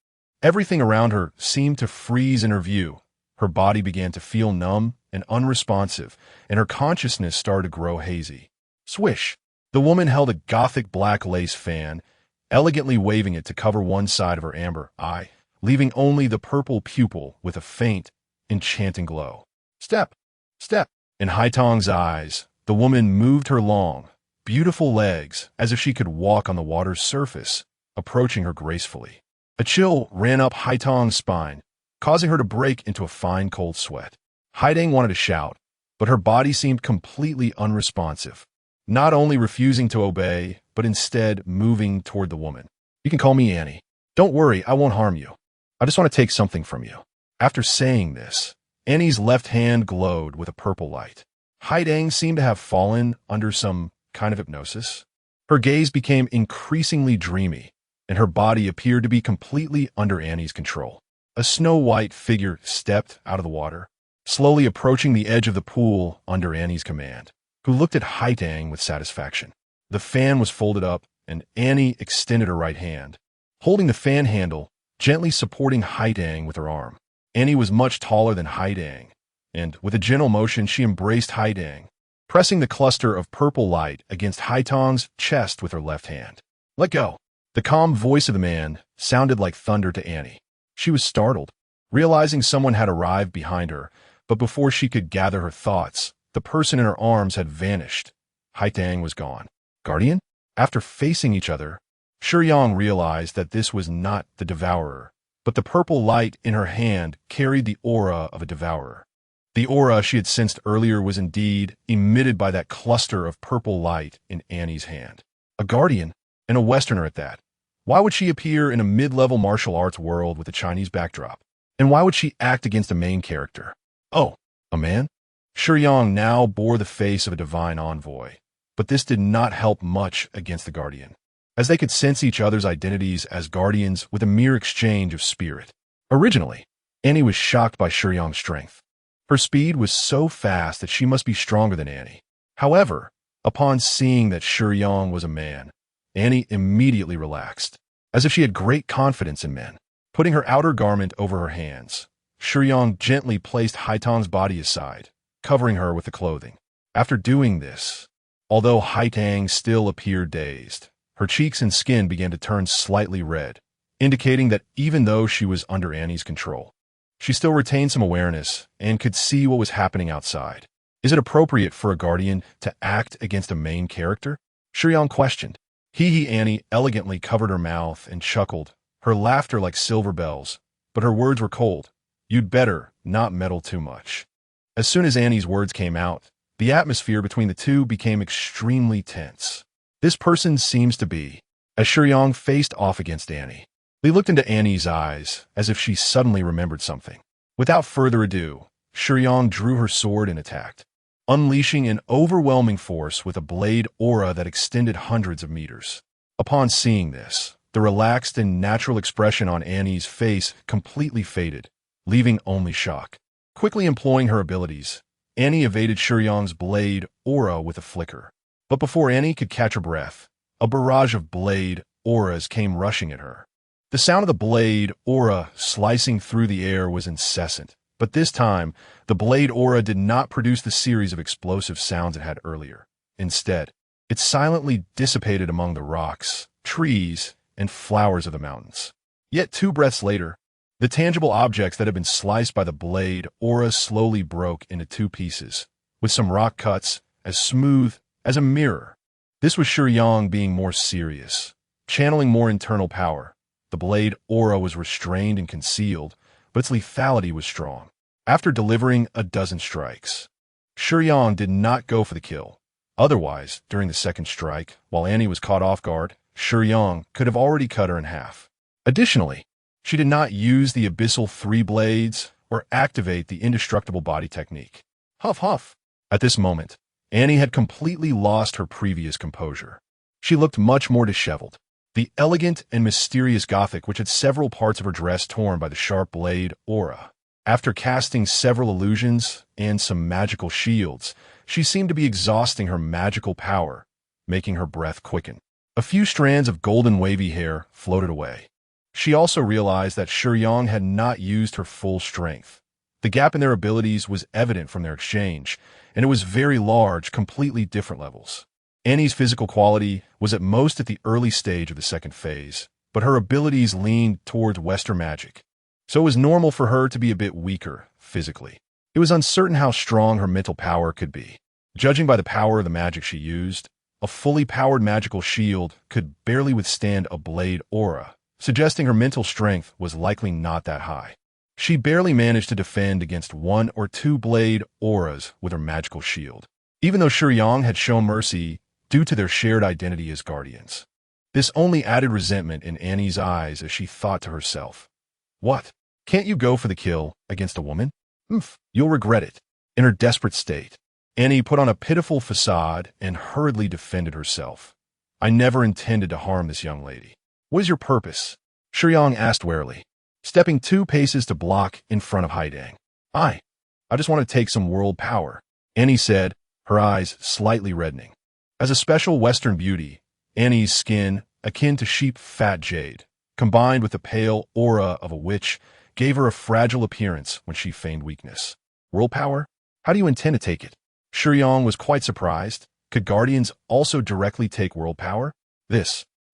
everything around her seemed to freeze in her view. Her body began to feel numb and unresponsive, and her consciousness started to grow hazy. Swish! The woman held a gothic black lace fan, elegantly waving it to cover one side of her amber eye, leaving only the purple pupil with a faint, enchanting glow. Step! Step! In Haitang's eyes, the woman moved her long, beautiful legs as if she could walk on the water's surface, approaching her gracefully. A chill ran up Haitang's spine, causing her to break into a fine cold sweat. Haidang wanted to shout, but her body seemed completely unresponsive, not only refusing to obey, but instead moving toward the woman. You can call me Annie. Don't worry, I won't harm you. I just want to take something from you. After saying this, Annie's left hand glowed with a purple light. Haidang seemed to have fallen under some kind of hypnosis. Her gaze became increasingly dreamy, and her body appeared to be completely under Annie's control. A snow-white figure stepped out of the water, slowly approaching the edge of the pool under Annie's command, who looked at Haitang with satisfaction. The fan was folded up, and Annie extended her right hand, holding the fan handle, gently supporting Haitang with her arm. Annie was much taller than Haidang, and with a gentle motion she embraced Haidang, pressing the cluster of purple light against Haitang's chest with her left hand. Let go. The calm voice of the man sounded like thunder to Annie. She was startled, realizing someone had arrived behind her, but before she could gather her thoughts, the person in her arms had vanished. Haitang was gone. Guardian? After facing each other, Shiyang realized that this was not the devourer, but the purple light in her hand carried the aura of a devourer. The aura she had sensed earlier was indeed emitted by that cluster of purple light in Annie's hand. A guardian, and a Westerner at that. Why would she appear in a mid-level martial arts world with a Chinese backdrop? And why would she act against a main character? Oh, a man? Shiyang now bore the face of a divine envoy, but this did not help much against the guardian. as they could sense each other's identities as guardians with a mere exchange of spirit. Originally, Annie was shocked by Shiyang's strength. Her speed was so fast that she must be stronger than Annie. However, upon seeing that Shiyang was a man, Annie immediately relaxed, as if she had great confidence in men. Putting her outer garment over her hands, Shiyang gently placed Haitang's body aside, covering her with the clothing. After doing this, although Haitang still appeared dazed, her cheeks and skin began to turn slightly red, indicating that even though she was under Annie's control, she still retained some awareness and could see what was happening outside. Is it appropriate for a guardian to act against a main character? Shiyang questioned. Annie elegantly covered her mouth and chuckled, her laughter like silver bells, but her words were cold. You'd better not meddle too much. As soon as Annie's words came out, the atmosphere between the two became extremely tense. This person seems to be, as Shiyang faced off against Annie. They looked into Annie's eyes as if she suddenly remembered something. Without further ado, Shiyang drew her sword and attacked, unleashing an overwhelming force with a blade aura that extended hundreds of meters. Upon seeing this, the relaxed and natural expression on Annie's face completely faded, leaving only shock. Quickly employing her abilities, Annie evaded Shiyang's blade aura with a flicker. But before Annie could catch her breath, a barrage of blade auras came rushing at her. The sound of the blade aura slicing through the air was incessant, but this time, the blade aura did not produce the series of explosive sounds it had earlier. Instead, it silently dissipated among the rocks, trees, and flowers of the mountains. Yet 2 breaths later, the tangible objects that had been sliced by the blade aura slowly broke into 2 pieces, with some rock cuts as smooth as a mirror. This was Shiyang being more serious, channeling more internal power. The blade aura was restrained and concealed, but its lethality was strong. After delivering a dozen strikes, Shiyang did not go for the kill. Otherwise, during the second strike, while Annie was caught off guard, Shiyang could have already cut her in half. Additionally, she did not use the abyssal 3 blades or activate the indestructible body technique. Huff huff. At this moment, Annie had completely lost her previous composure. She looked much more disheveled. The elegant and mysterious Gothic which had several parts of her dress torn by the sharp blade aura. After casting several illusions and some magical shields, she seemed to be exhausting her magical power, making her breath quicken. A few strands of golden wavy hair floated away. She also realized that Shiyang had not used her full strength. The gap in their abilities was evident from their exchange, and it was very large, completely different levels. Annie's physical quality was at most at the early stage of the second phase, but her abilities leaned towards Western magic, so it was normal for her to be a bit weaker physically. It was uncertain how strong her mental power could be. Judging by the power of the magic she used, a fully powered magical shield could barely withstand a blade aura, suggesting her mental strength was likely not that high. She barely managed to defend against 1 or 2 blade auras with her magical shield, even though Shiyang had shown mercy due to their shared identity as guardians. This only added resentment in Annie's eyes as she thought to herself, "What? Can't you go for the kill against a woman? You'll regret it." In her desperate state, Annie put on a pitiful facade and hurriedly defended herself. "I never intended to harm this young lady. What is your purpose?" Shiyang asked warily, stepping 2 paces to block in front of Haitang. I just want to take some world power," Annie said, her eyes slightly reddening. As a special Western beauty, Annie's skin, akin to sheep fat jade, combined with the pale aura of a witch, gave her a fragile appearance when she feigned weakness. World power? How do you intend to take it? Shiyang was quite surprised. Could guardians also directly take world power?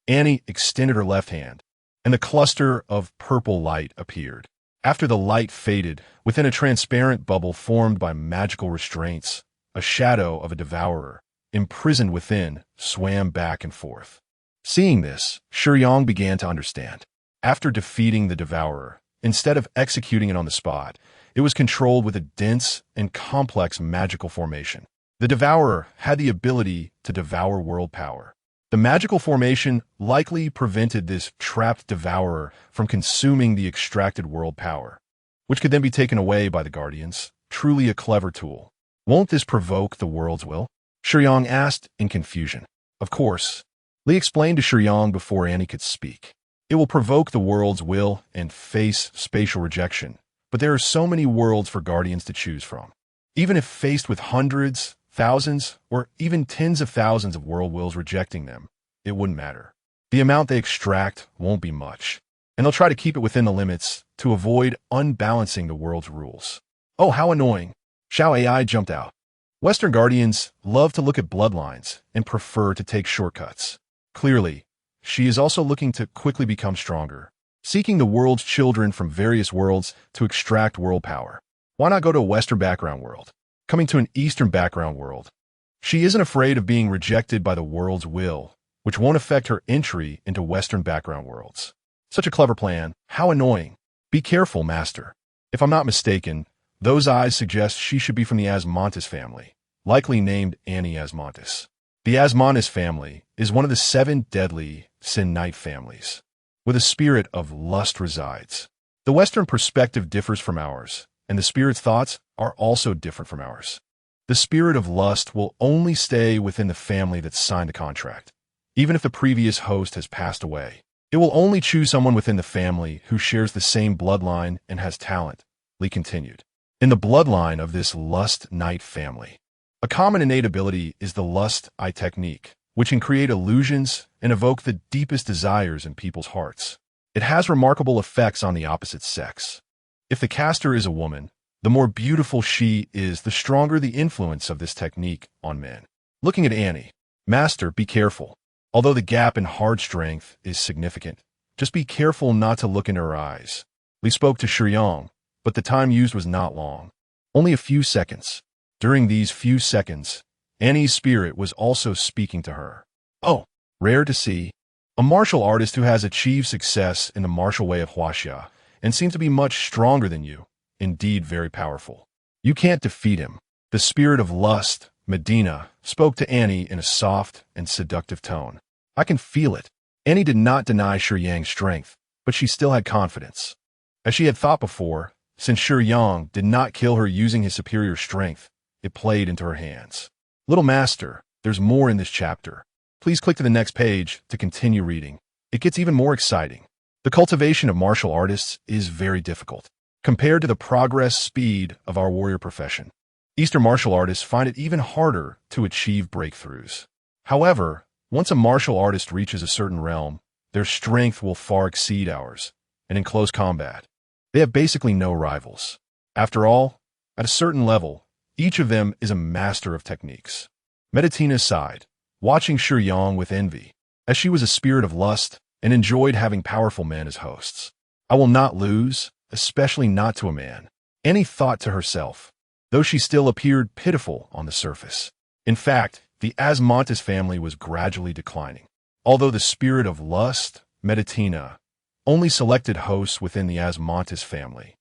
Annie extended her left hand, and the cluster of purple light appeared. After the light faded, within a transparent bubble formed by magical restraints, a shadow of a devourer, imprisoned within, swam back and forth. Seeing this, Shiyang began to understand. After defeating the devourer, instead of executing it on the spot, it was controlled with a dense and complex magical formation. The devourer had the ability to devour world power. The magical formation likely prevented this trapped devourer from consuming the extracted world power, which could then be taken away by the guardians. Truly a clever tool. Won't this provoke the world's will? Shiyang asked in confusion. Of course, Li explained to Shiyang before Annie could speak. It will provoke the world's will and face spatial rejection, but there are so many worlds for guardians to choose from. Even if faced with hundreds, thousands, or even tens of thousands of world wills rejecting them, it wouldn't matter. The amount they extract won't be much, and they'll try to keep it within the limits to avoid unbalancing the world's rules. Oh, how annoying. Xiao AI jumped out. Western guardians love to look at bloodlines and prefer to take shortcuts. Clearly, she is also looking to quickly become stronger, seeking the world's children from various worlds to extract world power. Why not go to a Western background world? Coming to an Eastern background world. She isn't afraid of being rejected by the world's will, which won't affect her entry into Western background worlds. Such a clever plan. How annoying. Be careful, Master. If I'm not mistaken, those eyes suggest she should be from the Asmontis family, likely named Annie Asmontis. The Asmontis family is one of the 7 deadly Sin Knight families, where the spirit of lust resides. The Western perspective differs from ours, and the spirit's thoughts are also different from ours. The spirit of lust will only stay within the family that signed the contract. Even if the previous host has passed away, it will only choose someone within the family who shares the same bloodline and has talent, Lee continued. In the bloodline of this Lust Knight family, a common innate ability is the Lust Eye technique, which can create illusions and evoke the deepest desires in people's hearts. It has remarkable effects on the opposite sex. If the caster is a woman, the more beautiful she is, the stronger the influence of this technique on men. Looking at Annie, Master, be careful. Although the gap in hard strength is significant, just be careful not to look in her eyes. Li spoke to Shiyang, but the time used was not long. Only a few seconds. During these few seconds, Annie's spirit was also speaking to her. Oh, rare to see. A martial artist who has achieved success in the martial way of Huaxia and seems to be much stronger than you. Indeed, very powerful. You can't defeat him. The spirit of lust, Medina, spoke to Annie in a soft and seductive tone. I can feel it. Annie did not deny Shiyang's strength, but she still had confidence. As she had thought before, since Shiyang did not kill her using his superior strength, it played into her hands. Little Master, there's more in this chapter. Please click to the next page to continue reading. It gets even more exciting. The cultivation of martial artists is very difficult, compared to the progress speed of our warrior profession. Eastern martial artists find it even harder to achieve breakthroughs. However, once a martial artist reaches a certain realm, their strength will far exceed ours, and in close combat, they have basically no rivals. After all, at a certain level, each of them is a master of techniques. Meditina sighed, watching Shiyang with envy, as she was a spirit of lust and enjoyed having powerful men as hosts. I will not lose, especially not to a man. Annie thought to herself, though she still appeared pitiful on the surface. In fact, the Asmontis family was gradually declining. Although the spirit of lust, Meditina, only selected hosts within the Asmontis family.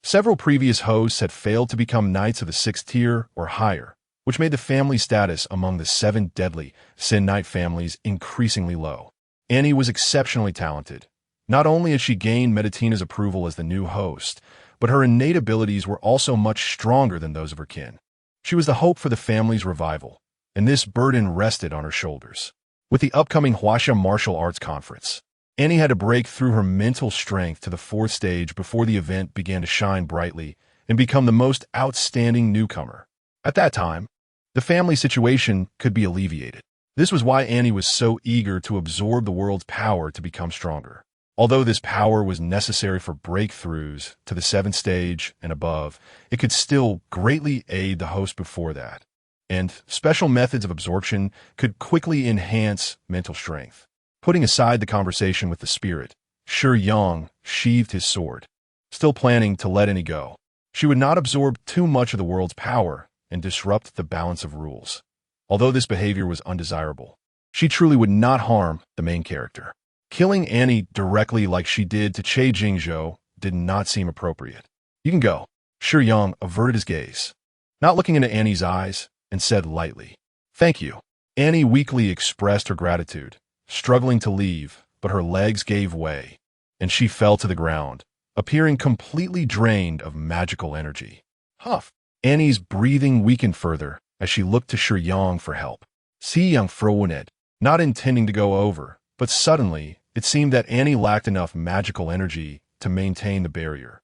Several previous hosts had failed to become knights of the 6th tier or higher, which made the family status among the 7 deadly Sin Knight families increasingly low. Annie was exceptionally talented. Not only had she gained Meditina's approval as the new host, but her innate abilities were also much stronger than those of her kin. She was the hope for the family's revival, and this burden rested on her shoulders. With the upcoming Huaxia Martial Arts Conference, Annie had to break through her mental strength to the 4th stage before the event began to shine brightly and become the most outstanding newcomer. At that time, the family situation could be alleviated. This was why Annie was so eager to absorb the world's power to become stronger. Although this power was necessary for breakthroughs to the 7th stage and above, it could still greatly aid the host before that. And special methods of absorption could quickly enhance mental strength. Putting aside the conversation with the spirit, Shiyang sheathed his sword, still planning to let Annie go. She would not absorb too much of the world's power and disrupt the balance of rules. Although this behavior was undesirable, she truly would not harm the main character. Killing Annie directly like she did to Che Jingzhou did not seem appropriate. You can go. Shiyang averted his gaze, not looking into Annie's eyes, and said lightly, "Thank you." Annie weakly expressed her gratitude, struggling to leave, but her legs gave way, and she fell to the ground, appearing completely drained of magical energy. Huff! Annie's breathing weakened further as she looked to Shiyang for help. Shiyang frowned. not intending to go over, but suddenly, it seemed that Annie lacked enough magical energy to maintain the barrier.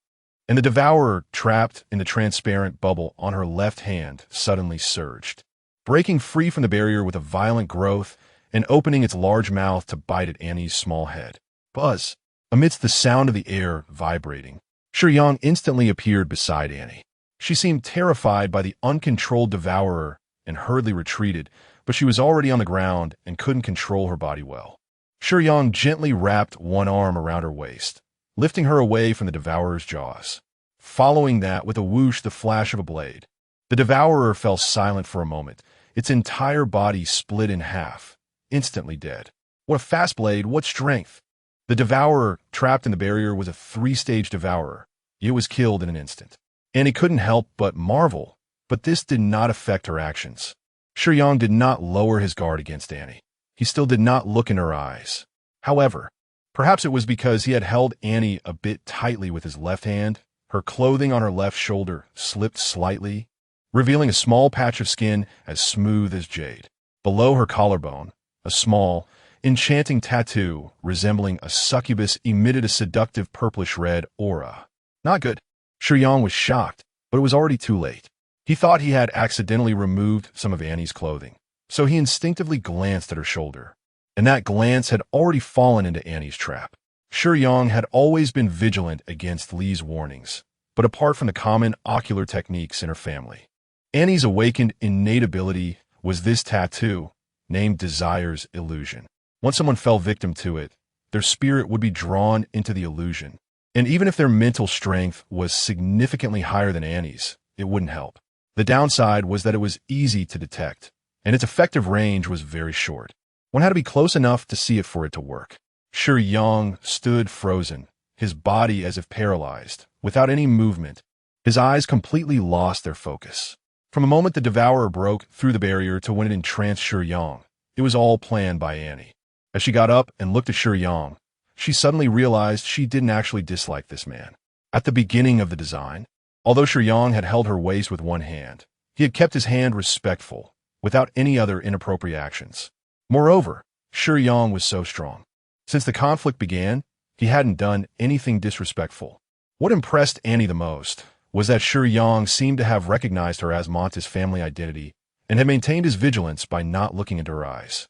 And the devourer, trapped in the transparent bubble on her left hand, suddenly surged, breaking free from the barrier with a violent growth and opening its large mouth to bite at Annie's small head. Buzz! Amidst the sound of the air vibrating, Shiyang instantly appeared beside Annie. She seemed terrified by the uncontrolled devourer and hurriedly retreated, but she was already on the ground and couldn't control her body well. Shiyang gently wrapped one arm around her waist, lifting her away from the devourer's jaws. Following that, with a whoosh, the flash of a blade, the devourer fell silent for a moment, its entire body split in half, instantly dead. What a fast blade, what strength! The devourer, trapped in the barrier, was a 3-stage devourer. It was killed in an instant. Annie couldn't help but marvel, but this did not affect her actions. Shiyang did not lower his guard against Annie. He still did not look in her eyes. However, perhaps it was because he had held Annie a bit tightly with his left hand. Her clothing on her left shoulder slipped slightly, revealing a small patch of skin as smooth as jade. Below her collarbone, a small, enchanting tattoo resembling a succubus emitted a seductive purplish-red aura. Not good. Shiyang was shocked, but it was already too late. He thought he had accidentally removed some of Annie's clothing, so he instinctively glanced at her shoulder. And that glance had already fallen into Annie's trap. Shiyang had always been vigilant against Li's warnings, but apart from the common ocular techniques in her family, Annie's awakened innate ability was this tattoo, named Desire's Illusion. Once someone fell victim to it, their spirit would be drawn into the illusion. And even if their mental strength was significantly higher than Annie's, it wouldn't help. The downside was that it was easy to detect, and its effective range was very short. One had to be close enough to see it for it to work. Shiyang stood frozen, his body as if paralyzed, without any movement. His eyes completely lost their focus. From the moment the devourer broke through the barrier to when it entranced Shiyang, it was all planned by Annie. As she got up and looked at Shiyang, she suddenly realized she didn't actually dislike this man. At the beginning of the design, although Shiyang had held her waist with one hand, he had kept his hand respectful, without any other inappropriate actions. Moreover, Shiyang was so strong. Since the conflict began, he hadn't done anything disrespectful. What impressed Annie the most was that Shiyang seemed to have recognized her as Monta's family identity and had maintained his vigilance by not looking into her eyes.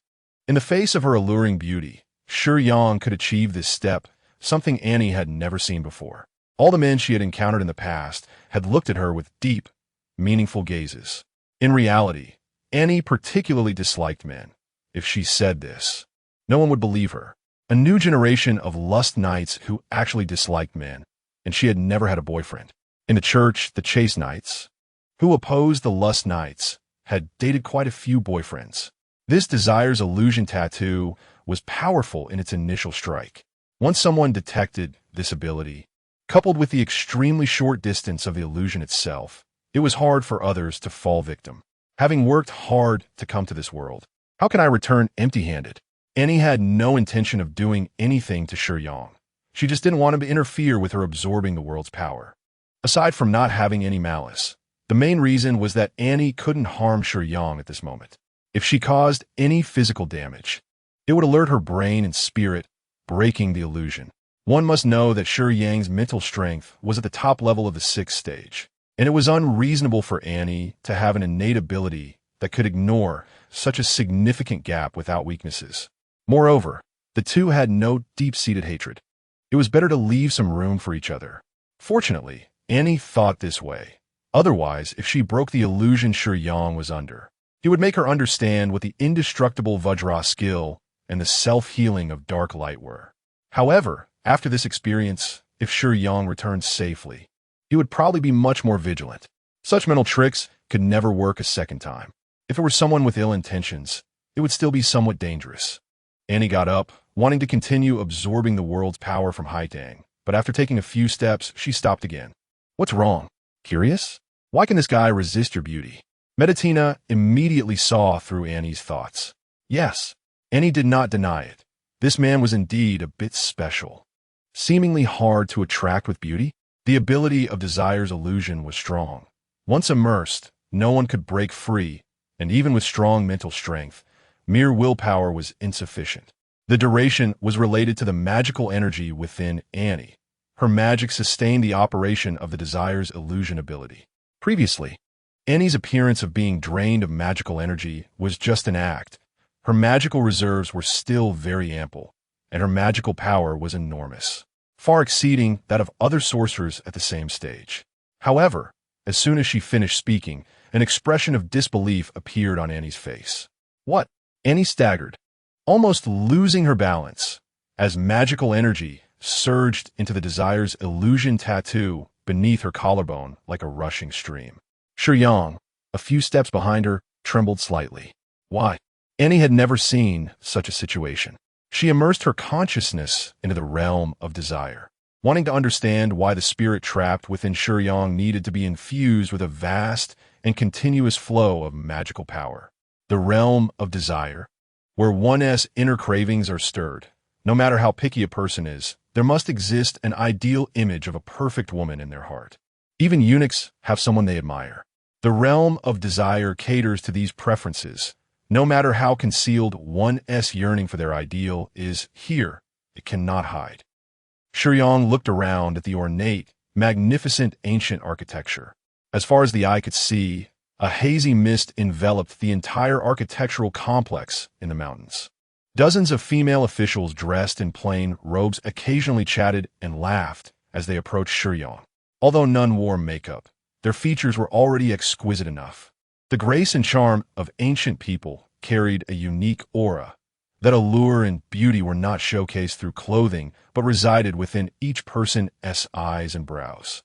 In the face of her alluring beauty, Shiyang could achieve this step, something Annie had never seen before. All the men she had encountered in the past had looked at her with deep, meaningful gazes. In reality, Annie particularly disliked men. If she said this, no one would believe her. A new generation of lust knights who actually disliked men, and she had never had a boyfriend. In the church, the chase knights, who opposed the lust knights, had dated quite a few boyfriends. This Desire's Illusion tattoo was powerful in its initial strike. Once someone detected this ability, coupled with the extremely short distance of the illusion itself, it was hard for others to fall victim. Having worked hard to come to this world, how can I return empty-handed? Annie had no intention of doing anything to Shiyang. She just didn't want him to interfere with her absorbing the world's power. Aside from not having any malice, the main reason was that Annie couldn't harm Shiyang at this moment. If she caused any physical damage, it would alert her brain and spirit, breaking the illusion. One must know that Shiyang's mental strength was at the top level of the 6th stage, and it was unreasonable for Annie to have an innate ability that could ignore such a significant gap without weaknesses. Moreover, the two had no deep-seated hatred. It was better to leave some room for each other. Fortunately, Annie thought this way. Otherwise, if she broke the illusion Shiyang was under, it would make her understand what the indestructible Vajra skill and the self-healing of dark light were. However, after this experience, if Shiyang returned safely, he would probably be much more vigilant. Such mental tricks could never work a second time. If it were someone with ill intentions, it would still be somewhat dangerous. Annie got up, wanting to continue absorbing the world's power from Haitang, but after taking a few steps, she stopped again. What's wrong? Curious? Why can this guy resist your beauty? Meditina immediately saw through Annie's thoughts. Yes, Annie did not deny it. This man was indeed a bit special. Seemingly hard to attract with beauty, the ability of Desire's illusion was strong. Once immersed, no one could break free, and even with strong mental strength, Mere willpower was insufficient. The duration was related to the magical energy within Annie. Her magic sustained the operation of the desire's illusion ability. Previously, Annie's appearance of being drained of magical energy was just an act. Her magical reserves were still very ample, and her magical power was enormous, far exceeding that of other sorcerers at the same stage. However, as soon as she finished speaking, an expression of disbelief appeared on Annie's face. What? Annie staggered, almost losing her balance, as magical energy surged into the desire's illusion tattoo beneath her collarbone like a rushing stream. Shiyang, a few steps behind her, trembled slightly. Why? Annie had never seen such a situation. She immersed her consciousness into the realm of desire, wanting to understand why the spirit trapped within Shiyang needed to be infused with a vast and continuous flow of magical power. The realm of desire, where one's inner cravings are stirred. No matter how picky a person is, there must exist an ideal image of a perfect woman in their heart. Even eunuchs have someone they admire. The realm of desire caters to these preferences. No matter how concealed one's yearning for their ideal is here, it cannot hide. Shiyang looked around at the ornate, magnificent ancient architecture. As far as the eye could see, a hazy mist enveloped the entire architectural complex in the mountains. Dozens of female officials dressed in plain robes occasionally chatted and laughed as they approached Shiyang. Although none wore makeup, their features were already exquisite enough. The grace and charm of ancient people carried a unique aura. That allure and beauty were not showcased through clothing, but resided within each person's eyes and brows.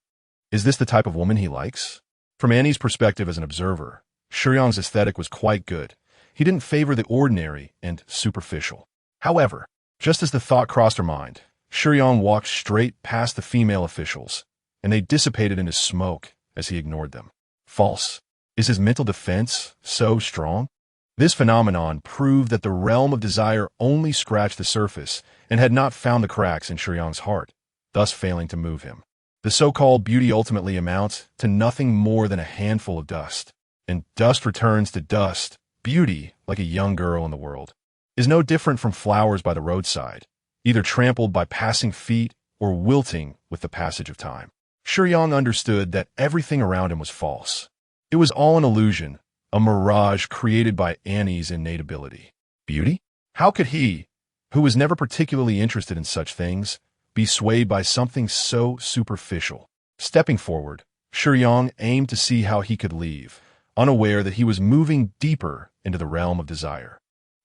Is this the type of woman he likes? From Annie's perspective as an observer, Shiyang's aesthetic was quite good. He didn't favor the ordinary and superficial. However, just as the thought crossed her mind, Shiyang walked straight past the female officials, and they dissipated into smoke as he ignored them. False. Is his mental defense so strong? This phenomenon proved that the realm of desire only scratched the surface and had not found the cracks in Shiyang's heart, thus failing to move him. The so-called beauty ultimately amounts to nothing more than a handful of dust, and dust returns to dust. Beauty, like a young girl in the world, is no different from flowers by the roadside, either trampled by passing feet or wilting with the passage of time. Shiyang understood that everything around him was false. It was all an illusion, a mirage created by Annie's innate ability. Beauty? How could he, who was never particularly interested in such things, be swayed by something so superficial? Stepping forward, Shiyang aimed to see how he could leave, unaware that he was moving deeper into the realm of desire.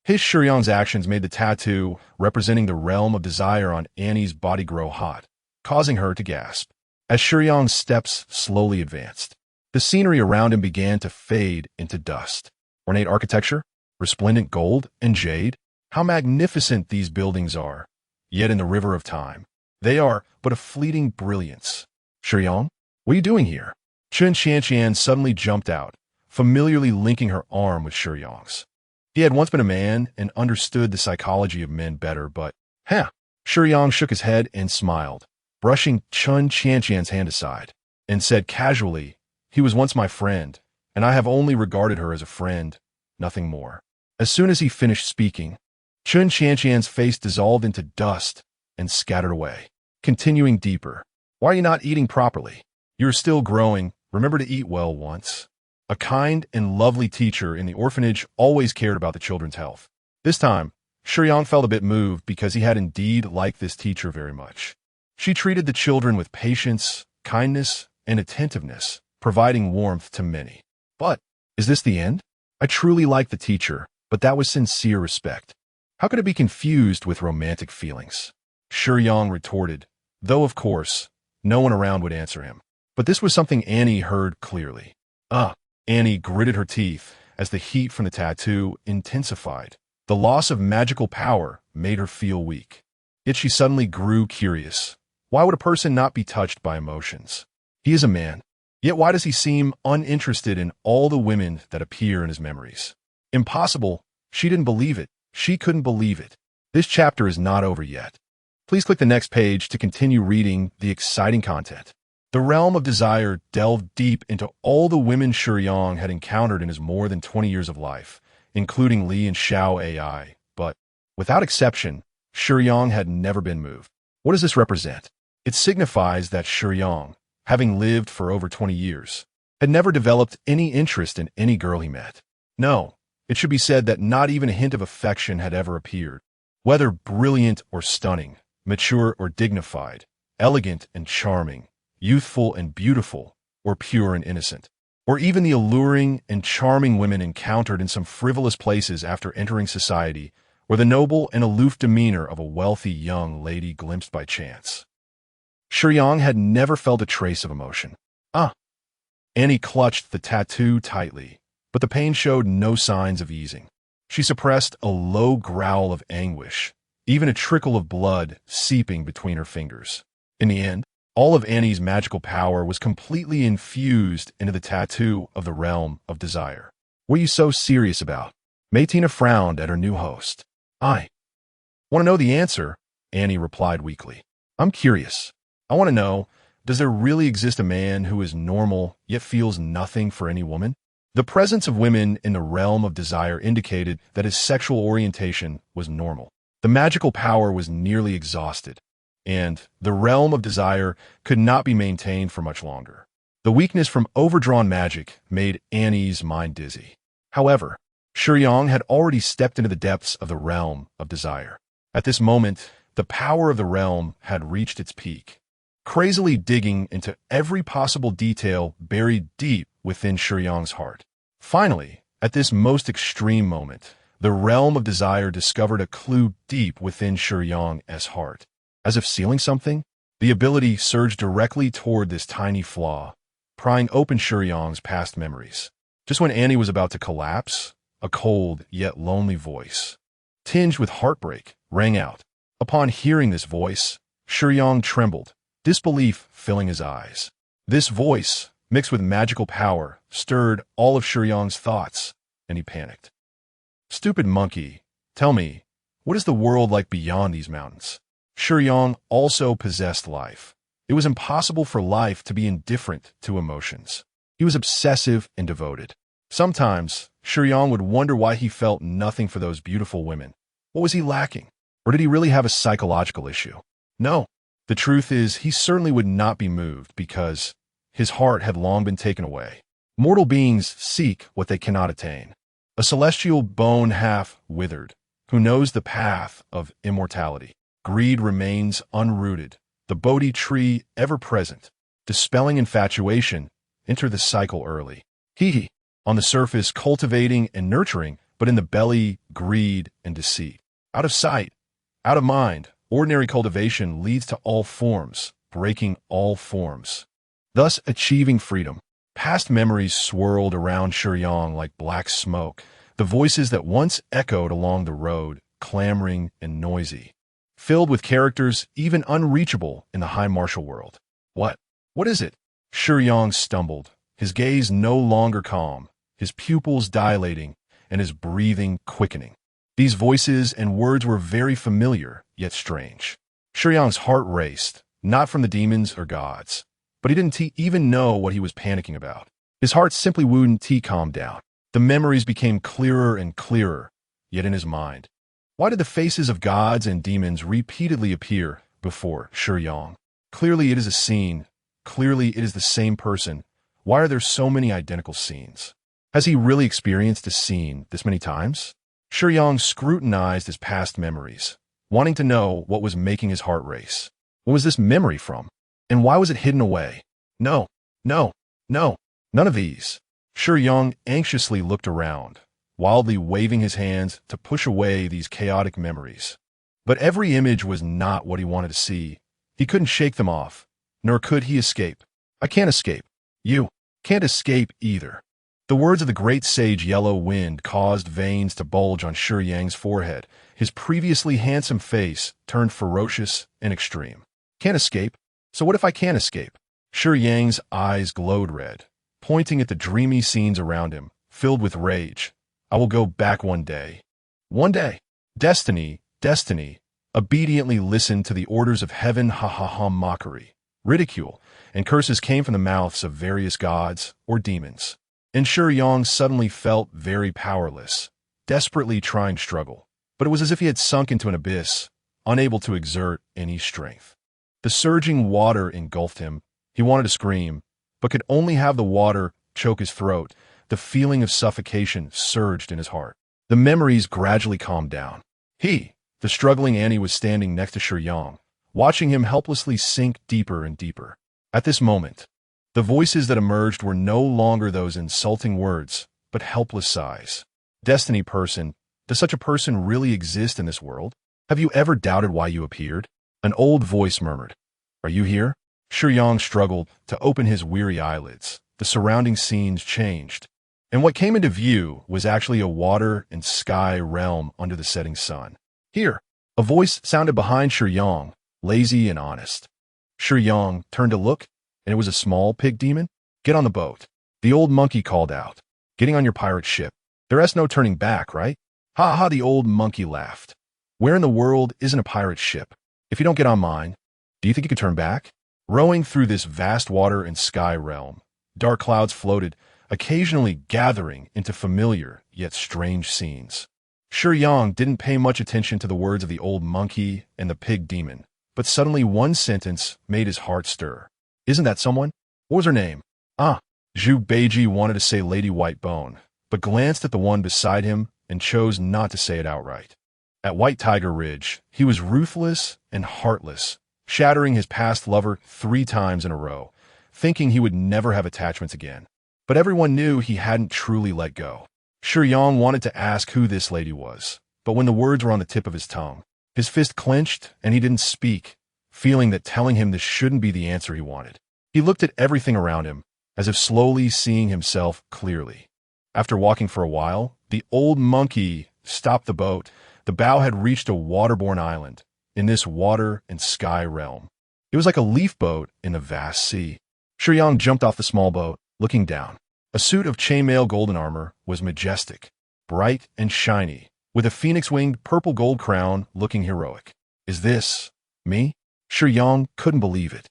Shiyang's actions made the tattoo representing the realm of desire on Annie's body grow hot, causing her to gasp. As Shiyang's steps slowly advanced, the scenery around him began to fade into dust. Ornate architecture, resplendent gold and jade. How magnificent these buildings are, yet in the river of time, they are but a fleeting brilliance. Shiyang, what are you doing here? Chun Qianqian suddenly jumped out, familiarly linking her arm with Shiyang's. He had once been a man and understood the psychology of men better, but, Shiyang shook his head and smiled, brushing Chun Qianqian's hand aside, and said casually, he was once my friend, and I have only regarded her as a friend, nothing more. As soon as he finished speaking, Chun Qianqian's face dissolved into dust and scattered away. Continuing deeper, why are you not eating properly? You're still growing, remember to eat well once. A kind and lovely teacher in the orphanage always cared about the children's health. This time, Shiyang felt a bit moved because he had indeed liked this teacher very much. She treated the children with patience, kindness, and attentiveness, providing warmth to many. But, is this the end? I truly liked the teacher, but that was sincere respect. How could it be confused with romantic feelings? Shiyang retorted, though of course, no one around would answer him. But this was something Annie heard clearly. Annie gritted her teeth as the heat from the tattoo intensified. The loss of magical power made her feel weak. Yet she suddenly grew curious. Why would a person not be touched by emotions? He is a man. Yet why does he seem uninterested in all the women that appear in his memories? Impossible. She didn't believe it. She couldn't believe it. This chapter is not over yet. Please click the next page to continue reading the exciting content. The realm of desire delved deep into all the women Shiyang had encountered in his more than 20 years of life, including Li and Xiao AI, but, without exception, Shiyang had never been moved. What does this represent? It signifies that Shiyang, having lived for over 20 years, had never developed any interest in any girl he met. No, it should be said that not even a hint of affection had ever appeared. Whether brilliant or stunning, mature or dignified, elegant and charming, youthful and beautiful, or pure and innocent, or even the alluring and charming women encountered in some frivolous places after entering society, or the noble and aloof demeanor of a wealthy young lady glimpsed by chance. Shiyang had never felt a trace of emotion. Annie clutched the tattoo tightly, but the pain showed no signs of easing. She suppressed a low growl of anguish, even a trickle of blood seeping between her fingers. In the end, all of Annie's magical power was completely infused into the tattoo of the realm of desire. What are you so serious about? Maytina frowned at her new host. I want to know the answer, Annie replied weakly. I'm curious. I want to know, does there really exist a man who is normal yet feels nothing for any woman? The presence of women in the realm of desire indicated that his sexual orientation was normal. The magical power was nearly exhausted, and the realm of desire could not be maintained for much longer. The weakness from overdrawn magic made Annie's mind dizzy. However, Shiyang had already stepped into the depths of the realm of desire. At this moment, the power of the realm had reached its peak, crazily digging into every possible detail buried deep within Shiyang's heart. Finally, at this most extreme moment, the realm of desire discovered a clue deep within Shiyang's heart. As if sealing something, the ability surged directly toward this tiny flaw, prying open Shiyang's past memories. Just when Annie was about to collapse, a cold yet lonely voice, tinged with heartbreak, rang out. Upon hearing this voice, Shiyang trembled, disbelief filling his eyes. This voice, mixed with magical power, stirred all of Shiyang's thoughts, and he panicked. Stupid monkey, tell me, what is the world like beyond these mountains? Shiyang also possessed life. It was impossible for life to be indifferent to emotions. He was obsessive and devoted. Sometimes, Shiyang would wonder why he felt nothing for those beautiful women. What was he lacking? Or did he really have a psychological issue? No. The truth is, he certainly would not be moved because his heart had long been taken away. Mortal beings seek what they cannot attain. A celestial bone half withered, who knows the path of immortality. Greed remains unrooted, the Bodhi tree ever present. Dispelling infatuation, enter the cycle early. On the surface, cultivating and nurturing, but in the belly, greed and deceit. Out of sight, out of mind, ordinary cultivation leads to all forms, breaking all forms, thus achieving freedom. Past memories swirled around Shiyang like black smoke, the voices that once echoed along the road, clamoring and noisy, filled with characters even unreachable in the high martial world. What is it? Shiyang stumbled, his gaze no longer calm, his pupils dilating, and his breathing quickening. These voices and words were very familiar, yet strange. Shiyang's heart raced, not from the demons or gods, but he didn't even know what he was panicking about. His heart simply wouldn't calm down. The memories became clearer and clearer, yet in his mind. Why did the faces of gods and demons repeatedly appear before Shiyang? Clearly it is a scene. Clearly it is the same person. Why are there so many identical scenes? Has he really experienced a scene this many times? Shiyang scrutinized his past memories, wanting to know what was making his heart race. What was this memory from? And why was it hidden away? No, none of these. Shiyang anxiously looked around, wildly waving his hands to push away these chaotic memories. But every image was not what he wanted to see. He couldn't shake them off, nor could he escape. I can't escape. You can't escape either. The words of the great sage Yellow Wind caused veins to bulge on Shiyang's forehead. His previously handsome face turned ferocious and extreme. Can't escape? So what if I can't escape? Shiyang's eyes glowed red, pointing at the dreamy scenes around him, filled with rage. I will go back one day. One day. Destiny, obediently listened to the orders of heaven. Mockery, ridicule, and curses came from the mouths of various gods or demons. And Shiyang suddenly felt very powerless, desperately trying to struggle, but it was as if he had sunk into an abyss, unable to exert any strength. The surging water engulfed him. He wanted to scream, but could only have the water choke his throat. The feeling of suffocation surged in his heart. The memories gradually calmed down. The struggling Annie, was standing next to Shiyang, watching him helplessly sink deeper and deeper. At this moment, the voices that emerged were no longer those insulting words, but helpless sighs. Destiny person, does such a person really exist in this world? Have you ever doubted why you appeared? An old voice murmured. Are you here? Shiyang struggled to open his weary eyelids. The surrounding scenes changed, and what came into view was actually a water and sky realm under the setting sun. Here, a voice sounded behind Shiyang, lazy and honest. Shiyang turned to look, and it was a small pig demon. Get on the boat, the old monkey called out. Getting on your pirate ship. There's no turning back, right? Ha ha, the old monkey laughed. Where in the world isn't a pirate ship? If you don't get on mine, do you think you could turn back? Rowing through this vast water and sky realm, dark clouds floated, occasionally gathering into familiar yet strange scenes. Shiyang didn't pay much attention to the words of the old monkey and the pig demon, but suddenly one sentence made his heart stir. Isn't that someone? What was her name? Zhu Beiji wanted to say Lady Whitebone, but glanced at the one beside him and chose not to say it outright. At White Tiger Ridge, he was ruthless and heartless, shattering his past lover 3 times in a row, thinking he would never have attachments again. But everyone knew he hadn't truly let go. Shiyang wanted to ask who this lady was, but when the words were on the tip of his tongue, his fist clenched and he didn't speak, feeling that telling him this shouldn't be the answer he wanted. He looked at everything around him, as if slowly seeing himself clearly. After walking for a while, the old monkey stopped the boat. The bow had reached a waterborne island in this water and sky realm. It was like a leaf boat in a vast sea. Shiyang jumped off the small boat, looking down. A suit of chainmail golden armor was majestic, bright and shiny, with a phoenix-winged purple gold crown looking heroic. Is this me? Shiyang couldn't believe it,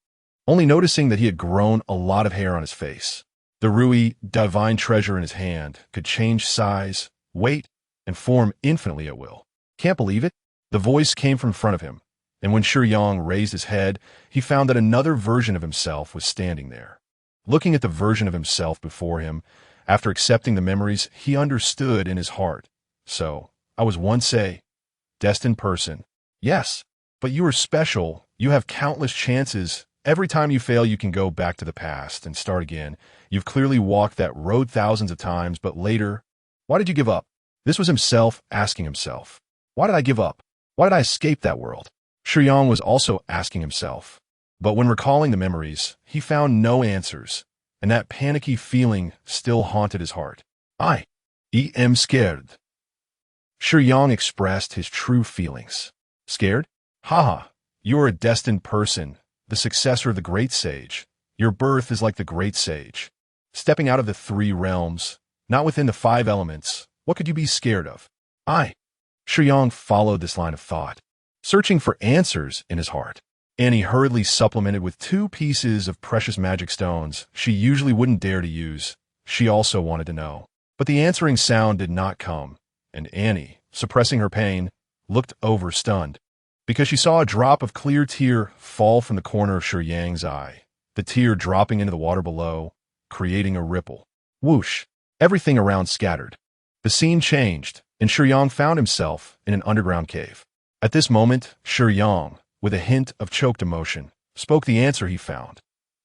only noticing that he had grown a lot of hair on his face. The Rui, divine treasure in his hand, could change size, weight, and form infinitely at will. Can't believe it? The voice came from in front of him, and when Shiyang raised his head, he found that another version of himself was standing there. Looking at the version of himself before him, after accepting the memories, he understood in his heart. So, I was once a destined person. Yes, but you are special. You have countless chances. Every time you fail, you can go back to the past and start again. You've clearly walked that road thousands of times, but later, why did you give up? This was himself asking himself. Why did I give up? Why did I escape that world? Shiyang was also asking himself. But when recalling the memories, he found no answers, and that panicky feeling still haunted his heart. I am scared. Shiyang expressed his true feelings. Scared? Haha, you are a destined person, the successor of the great sage. Your birth is like the great sage. Stepping out of the 3 realms, not within the 5 elements, what could you be scared of? Shiyang followed this line of thought, searching for answers in his heart. Annie hurriedly supplemented with 2 pieces of precious magic stones she usually wouldn't dare to use. She also wanted to know. But the answering sound did not come, and Annie, suppressing her pain, looked over stunned, because she saw a drop of clear tear fall from the corner of Shiyang's eye, the tear dropping into the water below, creating a ripple. Whoosh! Everything around scattered. The scene changed, and Shiyang found himself in an underground cave. At this moment, Shiyang, with a hint of choked emotion, spoke the answer he found.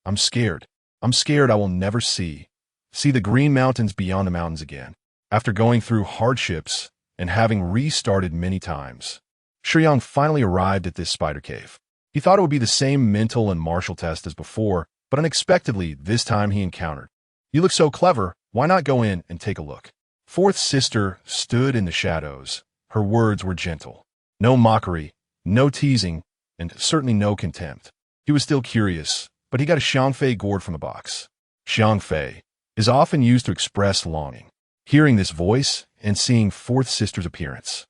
I'm scared. I'm scared I will never see the green mountains beyond the mountains again. After going through hardships and having restarted many times, Shiyang finally arrived at this spider cave. He thought it would be the same mental and martial test as before, but unexpectedly this time he encountered. You look so clever, why not go in and take a look? Fourth sister stood in the shadows. Her words were gentle. No mockery, no teasing, and certainly no contempt. He was still curious, but he got a Xiangfei gourd from the box. Xiangfei is often used to express longing. Hearing this voice and seeing fourth sister's appearance,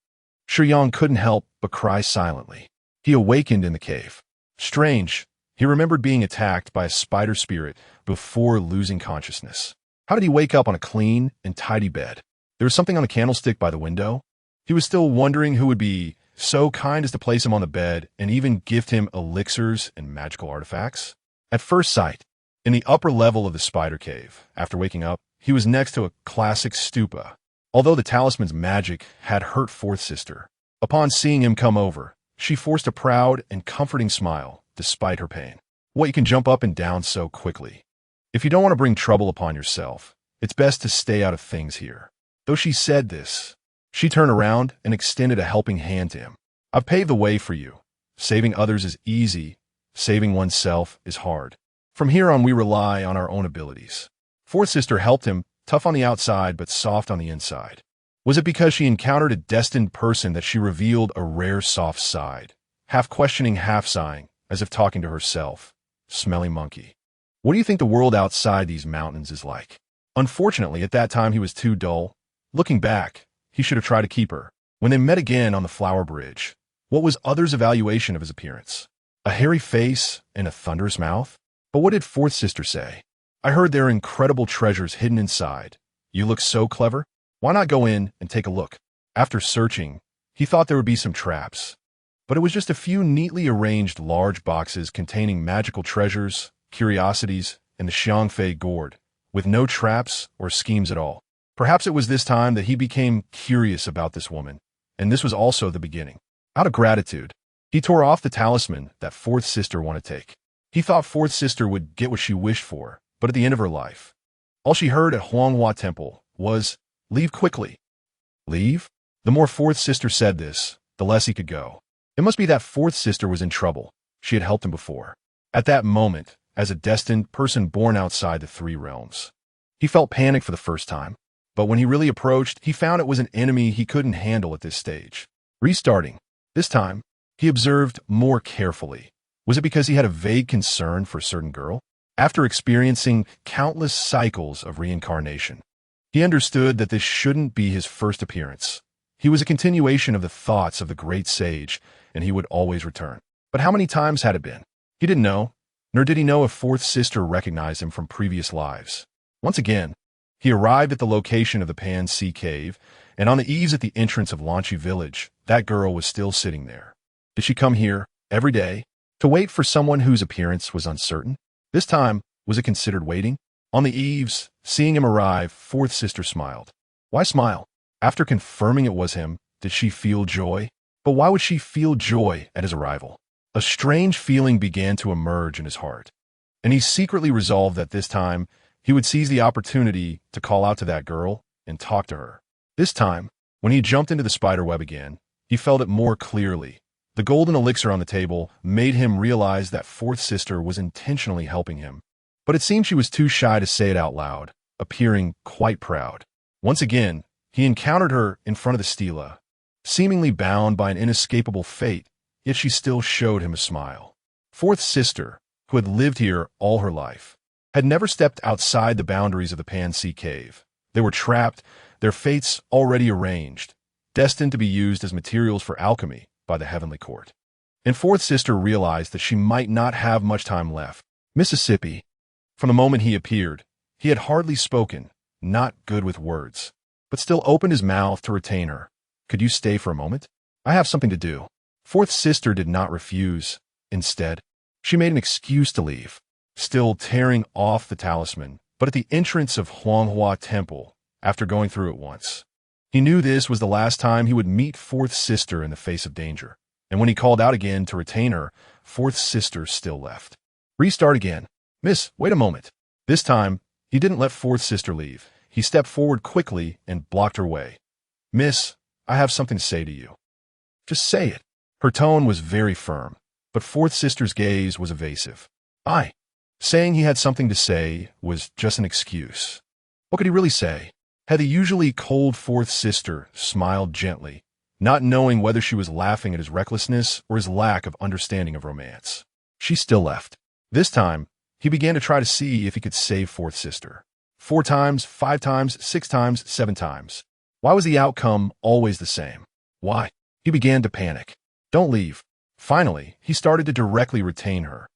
Shiyang couldn't help but cry silently. He awakened in the cave. Strange, he remembered being attacked by a spider spirit before losing consciousness. How did he wake up on a clean and tidy bed? There was something on a candlestick by the window. He was still wondering who would be so kind as to place him on the bed and even gift him elixirs and magical artifacts. At first sight, in the upper level of the spider cave, after waking up, he was next to a classic stupa. Although the talisman's magic had hurt Fourth Sister, upon seeing him come over, she forced a proud and comforting smile despite her pain. What, you can jump up and down so quickly? If you don't want to bring trouble upon yourself, it's best to stay out of things here. Though she said this, she turned around and extended a helping hand to him. I've paved the way for you. Saving others is easy. Saving oneself is hard. From here on, we rely on our own abilities. Fourth Sister helped him, tough on the outside but soft on the inside. Was it because she encountered a destined person that she revealed a rare soft side, half questioning, half sighing, as if talking to herself? Smelly monkey. What do you think the world outside these mountains is like? Unfortunately, at that time he was too dull. Looking back, he should have tried to keep her. When they met again on the flower bridge, what was others' evaluation of his appearance? A hairy face and a thunderous mouth? But what did Fourth Sister say? I heard there are incredible treasures hidden inside. You look so clever. Why not go in and take a look? After searching, he thought there would be some traps. But it was just a few neatly arranged large boxes containing magical treasures, curiosities, and the Shiyang gourd, with no traps or schemes at all. Perhaps it was this time that he became curious about this woman, and this was also the beginning. Out of gratitude, he tore off the talisman that Fourth Sister wanted to take. He thought Fourth Sister would get what she wished for, but at the end of her life, all she heard at Huanghua Temple was, "Leave quickly." Leave? The more Fourth Sister said this, the less he could go. It must be that Fourth Sister was in trouble. She had helped him before. At that moment, as a destined person born outside the three realms, he felt panic for the first time. But when he really approached, he found it was an enemy he couldn't handle at this stage. Restarting. This time, he observed more carefully. Was it because he had a vague concern for a certain girl? After experiencing countless cycles of reincarnation, he understood that this shouldn't be his first appearance. He was a continuation of the thoughts of the great sage, and he would always return. But how many times had it been? He didn't know, nor did he know if Fourth Sister recognized him from previous lives. Once again, he arrived at the location of the Pan Sea Cave, and on the eaves at the entrance of Lanchi Village, that girl was still sitting there. Did she come here every day to wait for someone whose appearance was uncertain? This time, was it considered waiting? On the eaves, seeing him arrive, Fourth Sister smiled. Why smile? After confirming it was him, did she feel joy? But why would she feel joy at his arrival? A strange feeling began to emerge in his heart, and he secretly resolved that this time he would seize the opportunity to call out to that girl and talk to her. This time, when he jumped into the spider web again, he felt it more clearly. The golden elixir on the table made him realize that Fourth Sister was intentionally helping him. But it seemed she was too shy to say it out loud, appearing quite proud. Once again, he encountered her in front of the stela, seemingly bound by an inescapable fate, yet she still showed him a smile. Fourth Sister, who had lived here all her life, had never stepped outside the boundaries of the Pan Sea Cave. They were trapped, their fates already arranged, destined to be used as materials for alchemy by the Heavenly Court. And Fourth Sister realized that she might not have much time left. Mississippi. From the moment he appeared, he had hardly spoken, not good with words, but still opened his mouth to retain her. Could you stay for a moment? I have something to do. Fourth Sister did not refuse. Instead, she made an excuse to leave, still tearing off the talisman, but at the entrance of Huanghua Temple, after going through it once. He knew this was the last time he would meet Fourth Sister in the face of danger, and when he called out again to retain her, Fourth Sister still left. Restart again. Miss, wait a moment. This time, he didn't let Fourth Sister leave. He stepped forward quickly and blocked her way. Miss, I have something to say to you. Just say it. Her tone was very firm, but Fourth Sister's gaze was evasive. Saying he had something to say was just an excuse. What could he really say? Had the usually cold Fourth Sister smiled gently, not knowing whether she was laughing at his recklessness or his lack of understanding of romance. She still left. This time, he began to try to see if he could save Fourth Sister. 4 times, 5 times, 6 times, 7 times. Why was the outcome always the same? Why? He began to panic. Don't leave. Finally, he started to directly retain her.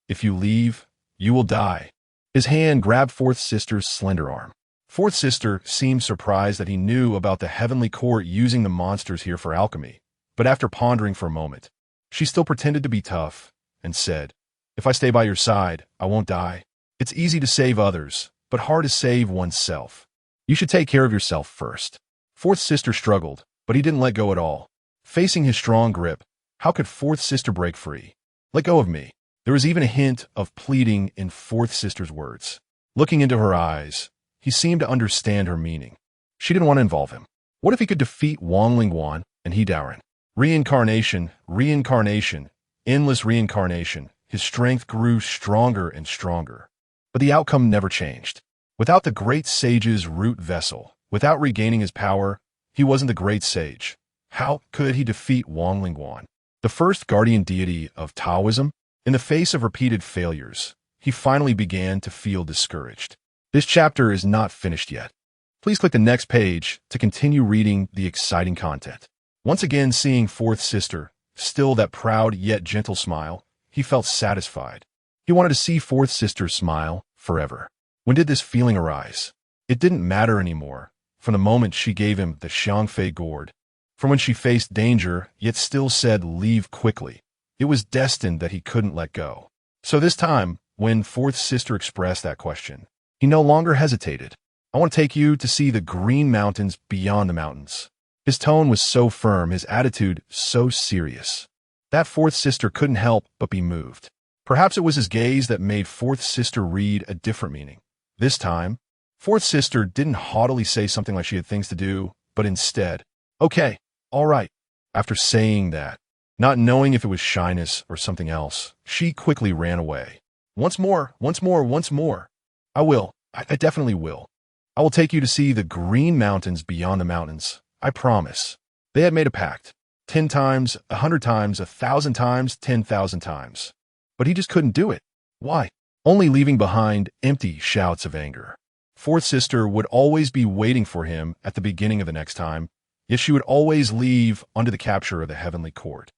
If you leave, you will die. His hand grabbed Fourth Sister's slender arm. Fourth sister seemed surprised that he knew about the heavenly court using the monsters here for alchemy, but after pondering for a moment, she still pretended to be tough and said, "If I stay by your side, I won't die. It's easy to save others, but hard to save oneself. You should take care of yourself first." Fourth sister struggled, but he didn't let go at all. Facing his strong grip, how could fourth sister break free? "Let go of me." There was even a hint of pleading in fourth sister's words. Looking into her eyes, he seemed to understand her meaning. She didn't want to involve him. What if he could defeat Wang Lingguan and he Daoren? Reincarnation, reincarnation, endless reincarnation. His strength grew stronger and stronger. But the outcome never changed. Without the great sage's root vessel, without regaining his power, he wasn't the great sage. How could he defeat Wang Lingguan, the first guardian deity of Taoism? In the face of repeated failures, he finally began to feel discouraged. This chapter is not finished yet. Please click the next page to continue reading the exciting content. Once again seeing fourth sister, still that proud yet gentle smile, he felt satisfied. He wanted to see fourth sister smile forever. When did this feeling arise? It didn't matter anymore, from the moment she gave him the Shiyang gourd, from when she faced danger yet still said leave quickly. It was destined that he couldn't let go. So this time, when fourth sister expressed that question, he no longer hesitated. "I want to take you to see the green mountains beyond the mountains." His tone was so firm, his attitude so serious, that fourth sister couldn't help but be moved. Perhaps it was his gaze that made fourth sister read a different meaning. This time, fourth sister didn't haughtily say something like she had things to do, but instead, "Okay, all right." After saying that, not knowing if it was shyness or something else, she quickly ran away. Once more, once more, once more. "I will. I definitely will. I will take you to see the green mountains beyond the mountains. I promise." They had made a pact. 10 times, 100 times, 1,000 times, 10,000 times. But he just couldn't do it. Why? Only leaving behind empty shouts of anger. Fourth sister would always be waiting for him at the beginning of the next time, yet she would always leave under the capture of the heavenly court.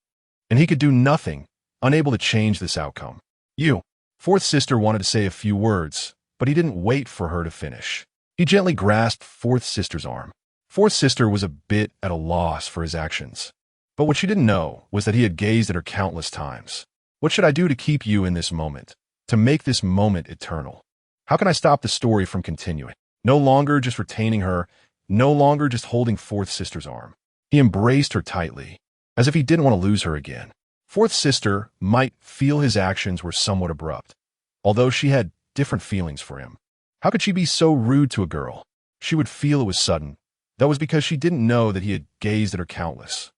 And he could do nothing, unable to change this outcome. Fourth sister wanted to say a few words, but he didn't wait for her to finish. He gently grasped fourth sister's arm. Fourth sister was a bit at a loss for his actions. But what she didn't know was that he had gazed at her countless times. "What should I do to keep you in this moment, to make this moment eternal? How can I stop the story from continuing?" No longer just retaining her, no longer just holding fourth sister's arm. He embraced her tightly, as if he didn't want to lose her again. Fourth sister might feel his actions were somewhat abrupt, although she had different feelings for him. How could she be so rude to a girl? She would feel it was sudden. That was because she didn't know that he had gazed at her countless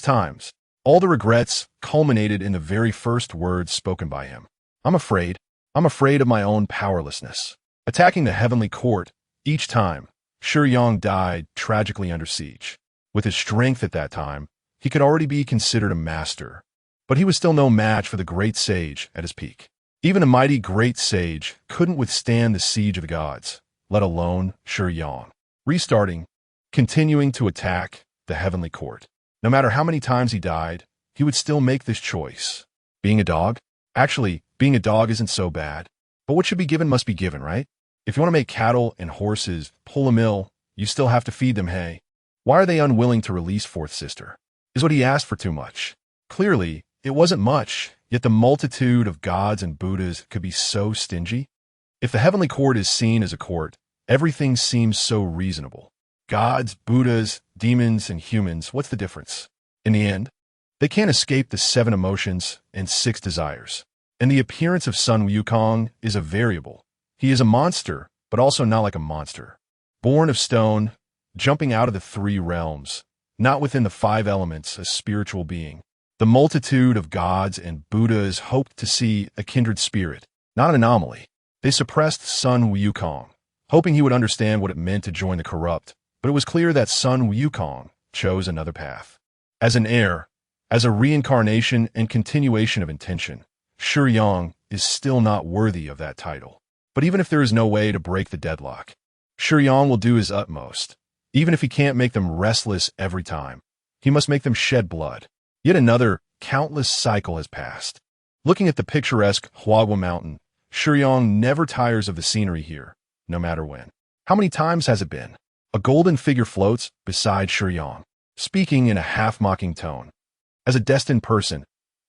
times. All the regrets culminated in the very first words spoken by him. I'm afraid of my own powerlessness." Attacking the heavenly court, each time, Shiyang died tragically under siege. With his strength at that time, he could already be considered a master. But he was still no match for the great sage at his peak. Even a mighty great sage couldn't withstand the siege of the gods, let alone Shiyang. Restarting, continuing to attack the heavenly court. No matter how many times he died, he would still make this choice. Being a dog? Actually, being a dog isn't so bad. But what should be given must be given, right? If you want to make cattle and horses pull a mill, you still have to feed them hay. Why are they unwilling to release fourth sister? Is what he asked for too much? Clearly, it wasn't much, yet the multitude of gods and Buddhas could be so stingy. If the heavenly court is seen as a court, everything seems so reasonable. Gods, Buddhas, demons, and humans, what's the difference? In the end, they can't escape the 7 emotions and 6 desires. And the appearance of Sun Wukong is a variable. He is a monster, but also not like a monster. Born of stone, jumping out of the 3 realms, not within the 5 elements, a spiritual being. The multitude of gods and Buddhas hoped to see a kindred spirit, not an anomaly. They suppressed Sun Wukong, hoping he would understand what it meant to join the corrupt, but it was clear that Sun Wukong chose another path. As an heir, as a reincarnation and continuation of intention, Shiyang is still not worthy of that title. But even if there is no way to break the deadlock, Shiyang will do his utmost. Even if he can't make them restless every time, he must make them shed blood. Yet another countless cycle has passed. Looking at the picturesque Huagua Mountain, Shiyang never tires of the scenery here, no matter when. How many times has it been? A golden figure floats beside Shiyang, speaking in a half-mocking tone. As a destined person,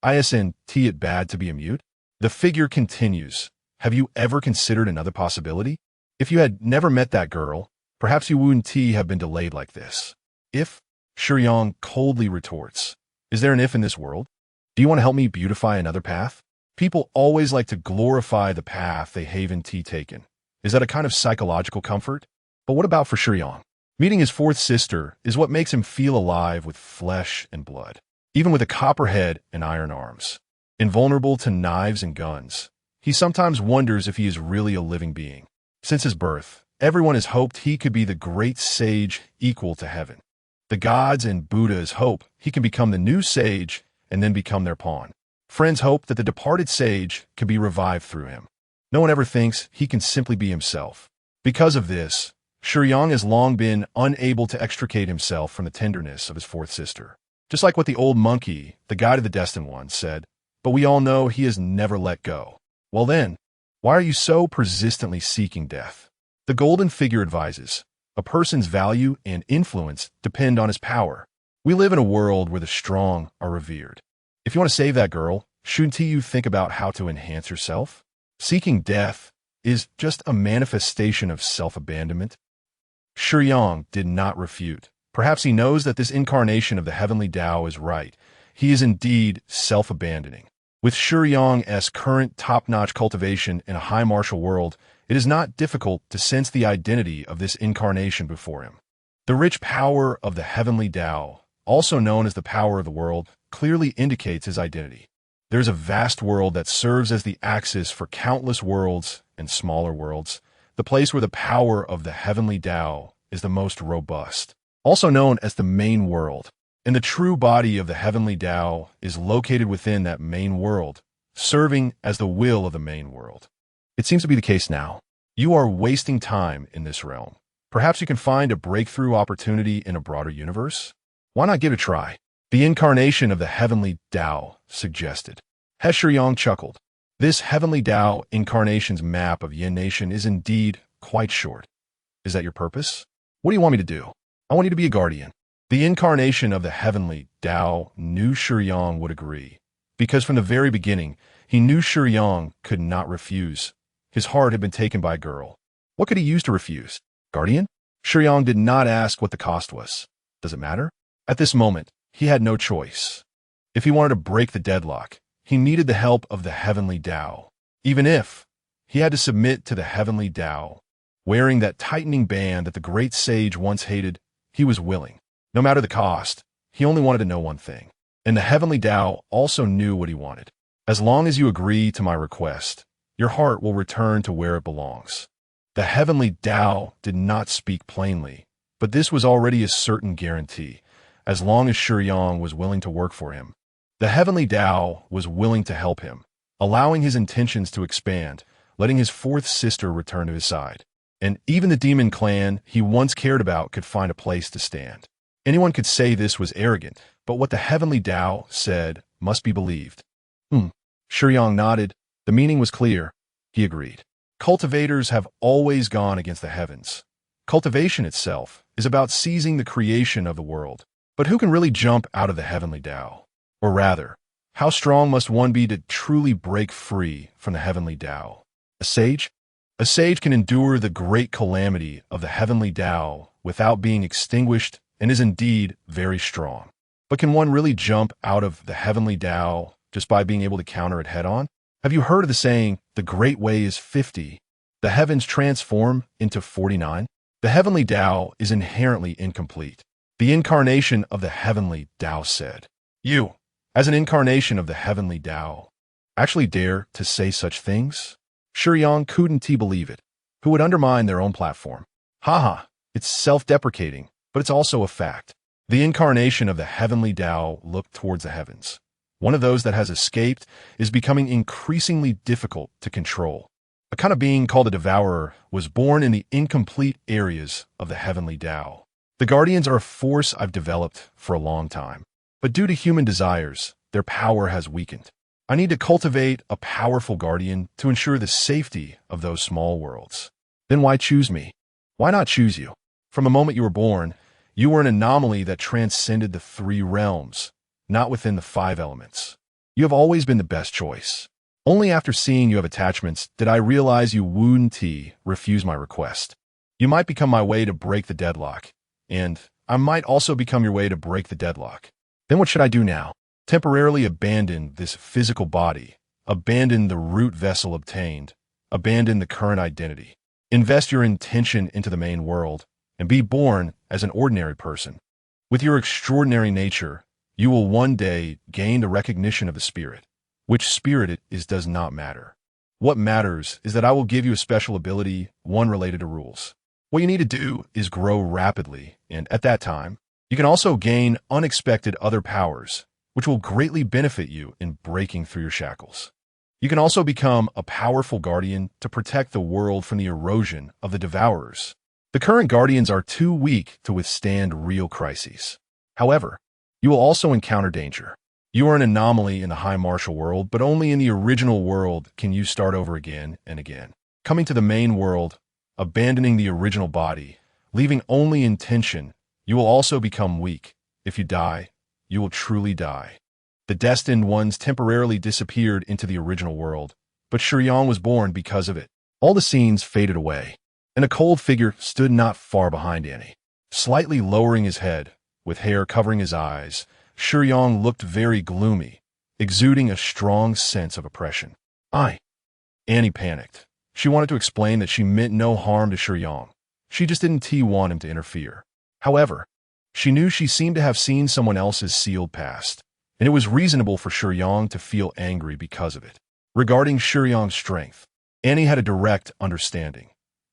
isn't it bad to be a mute? The figure continues. Have you ever considered another possibility? If you had never met that girl, perhaps you wouldn't have been delayed like this. If, Shiyang coldly retorts, is there an if in this world? Do you want to help me beautify another path? People always like to glorify the path they haven't taken. Is that a kind of psychological comfort? But what about for Shiyang? Meeting his fourth sister is what makes him feel alive with flesh and blood, even with a copper head and iron arms. Invulnerable to knives and guns, he sometimes wonders if he is really a living being. Since his birth, everyone has hoped he could be the great sage equal to heaven. The gods and Buddhas hope he can become the new sage and then become their pawn. Friends hope that the departed sage can be revived through him. No one ever thinks he can simply be himself. Because of this, Shiyang has long been unable to extricate himself from the tenderness of his fourth sister. Just like what the old monkey, the guide of the destined one, said, but we all know he has never let go. Well then, why are you so persistently seeking death? The golden figure advises, a person's value and influence depend on his power. We live in a world where the strong are revered. If you want to save that girl, shouldn't you think about how to enhance yourself? Seeking death is just a manifestation of self-abandonment. Shiyang did not refute. Perhaps he knows that this incarnation of the heavenly Tao is right. He is indeed self-abandoning. With Shiyang's current top-notch cultivation in a high martial world, it is not difficult to sense the identity of this incarnation before him. The rich power of the heavenly Tao, also known as the power of the world, clearly indicates his identity. There is a vast world that serves as the axis for countless worlds and smaller worlds, the place where the power of the heavenly Tao is the most robust, also known as the main world. And the true body of the heavenly Tao is located within that main world, serving as the will of the main world. It seems to be the case now. You are wasting time in this realm. Perhaps you can find a breakthrough opportunity in a broader universe? Why not give it a try? The incarnation of the heavenly Tao suggested. Shiyang chuckled. This heavenly Tao incarnation's map of Yin Nation is indeed quite short. Is that your purpose? What do you want me to do? I want you to be a guardian. The incarnation of the heavenly Tao knew Shiyang would agree, because from the very beginning, he knew Shiyang could not refuse. His heart had been taken by a girl. What could he use to refuse? Guardian? Shiyang did not ask what the cost was. Does it matter? At this moment, he had no choice. If he wanted to break the deadlock, he needed the help of the heavenly Tao. Even if he had to submit to the heavenly Tao, wearing that tightening band that the great sage once hated, he was willing. No matter the cost, he only wanted to know one thing. And the heavenly Tao also knew what he wanted. As long as you agree to my request, your heart will return to where it belongs. The heavenly Tao did not speak plainly, but this was already a certain guarantee, as long as Shiyang was willing to work for him. The heavenly Tao was willing to help him, allowing his intentions to expand, letting his fourth sister return to his side. And even the demon clan he once cared about could find a place to stand. Anyone could say this was arrogant, but what the heavenly Tao said must be believed. Shiyang nodded. The meaning was clear. He agreed. Cultivators have always gone against the heavens. Cultivation itself is about seizing the creation of the world. But who can really jump out of the heavenly Tao? Or rather, how strong must one be to truly break free from the heavenly Tao? A sage? A sage can endure the great calamity of the heavenly Tao without being extinguished and is indeed very strong. But can one really jump out of the heavenly Tao just by being able to counter it head-on? Have you heard of the saying, the great way is 50, the heavens transform into 49? The heavenly Tao is inherently incomplete. The incarnation of the heavenly Tao said, you, as an incarnation of the heavenly Tao, actually dare to say such things? Shiyang couldn't believe it. Who would undermine their own platform? Haha, it's self-deprecating, but it's also a fact. The incarnation of the heavenly Tao looked towards the heavens. One of those that has escaped is becoming increasingly difficult to control. A kind of being called a devourer was born in the incomplete areas of the heavenly Tao. The guardians are a force I've developed for a long time, but due to human desires, their power has weakened. I need to cultivate a powerful guardian to ensure the safety of those small worlds. Then why choose me? Why not choose you? From the moment you were born, you were an anomaly that transcended the 3 realms, not within the 5 elements. You have always been the best choice. Only after seeing you have attachments did I realize you wouldn't refuse my request. You might become my way to break the deadlock, and I might also become your way to break the deadlock. Then what should I do now? Temporarily abandon this physical body, abandon the root vessel obtained, abandon the current identity. Invest your intention into the main world, and be born as an ordinary person. With your extraordinary nature, you will one day gain the recognition of the spirit. Which spirit it is does not matter. What matters is that I will give you a special ability, one related to rules. What you need to do is grow rapidly, and at that time, you can also gain unexpected other powers, which will greatly benefit you in breaking through your shackles. You can also become a powerful guardian to protect the world from the erosion of the devourers. The current guardians are too weak to withstand real crises. However, you will also encounter danger. You are an anomaly in the high martial world, but only in the original world can you start over again and again. Coming to the main world, abandoning the original body, leaving only intention, you will also become weak. If you die, you will truly die. The destined ones temporarily disappeared into the original world, but Shiyang was born because of it. All the scenes faded away, and a cold figure stood not far behind Annie. Slightly lowering his head, with hair covering his eyes, Shiyang looked very gloomy, exuding a strong sense of oppression. Annie panicked. She wanted to explain that she meant no harm to Shiyang. She just didn't want him to interfere. However, she knew she seemed to have seen someone else's sealed past, and it was reasonable for Shiyang to feel angry because of it. Regarding Shiyang's strength, Annie had a direct understanding.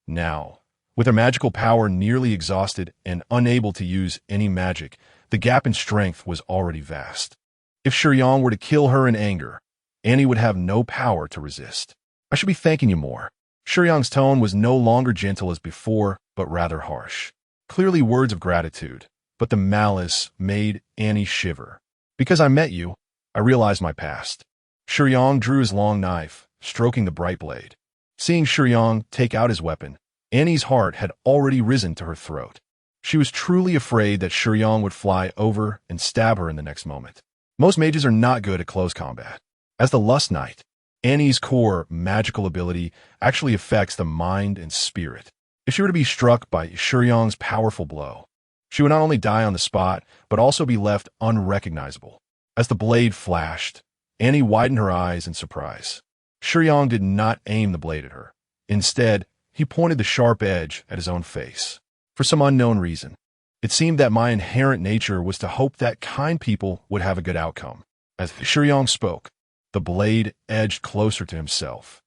Now, with her magical power nearly exhausted and unable to use any magic, the gap in strength was already vast. If Shiyang were to kill her in anger, Annie would have no power to resist. I should be thanking you more. Shiyang's tone was no longer gentle as before, but rather harsh. Clearly words of gratitude, but the malice made Annie shiver. Because I met you, I realized my past. Shiyang drew his long knife, stroking the bright blade. Seeing Shiyang take out his weapon, Annie's heart had already risen to her throat. She was truly afraid that Shiyang would fly over and stab her in the next moment. Most mages are not good at close combat. As the Lust Knight, Annie's core magical ability actually affects the mind and spirit. If she were to be struck by Shiyang's powerful blow, she would not only die on the spot, but also be left unrecognizable. As the blade flashed, Annie widened her eyes in surprise. Shiyang did not aim the blade at her. Instead, he pointed the sharp edge at his own face. For some unknown reason, it seemed that my inherent nature was to hope that kind people would have a good outcome. As Shiyang spoke, the blade edged closer to himself.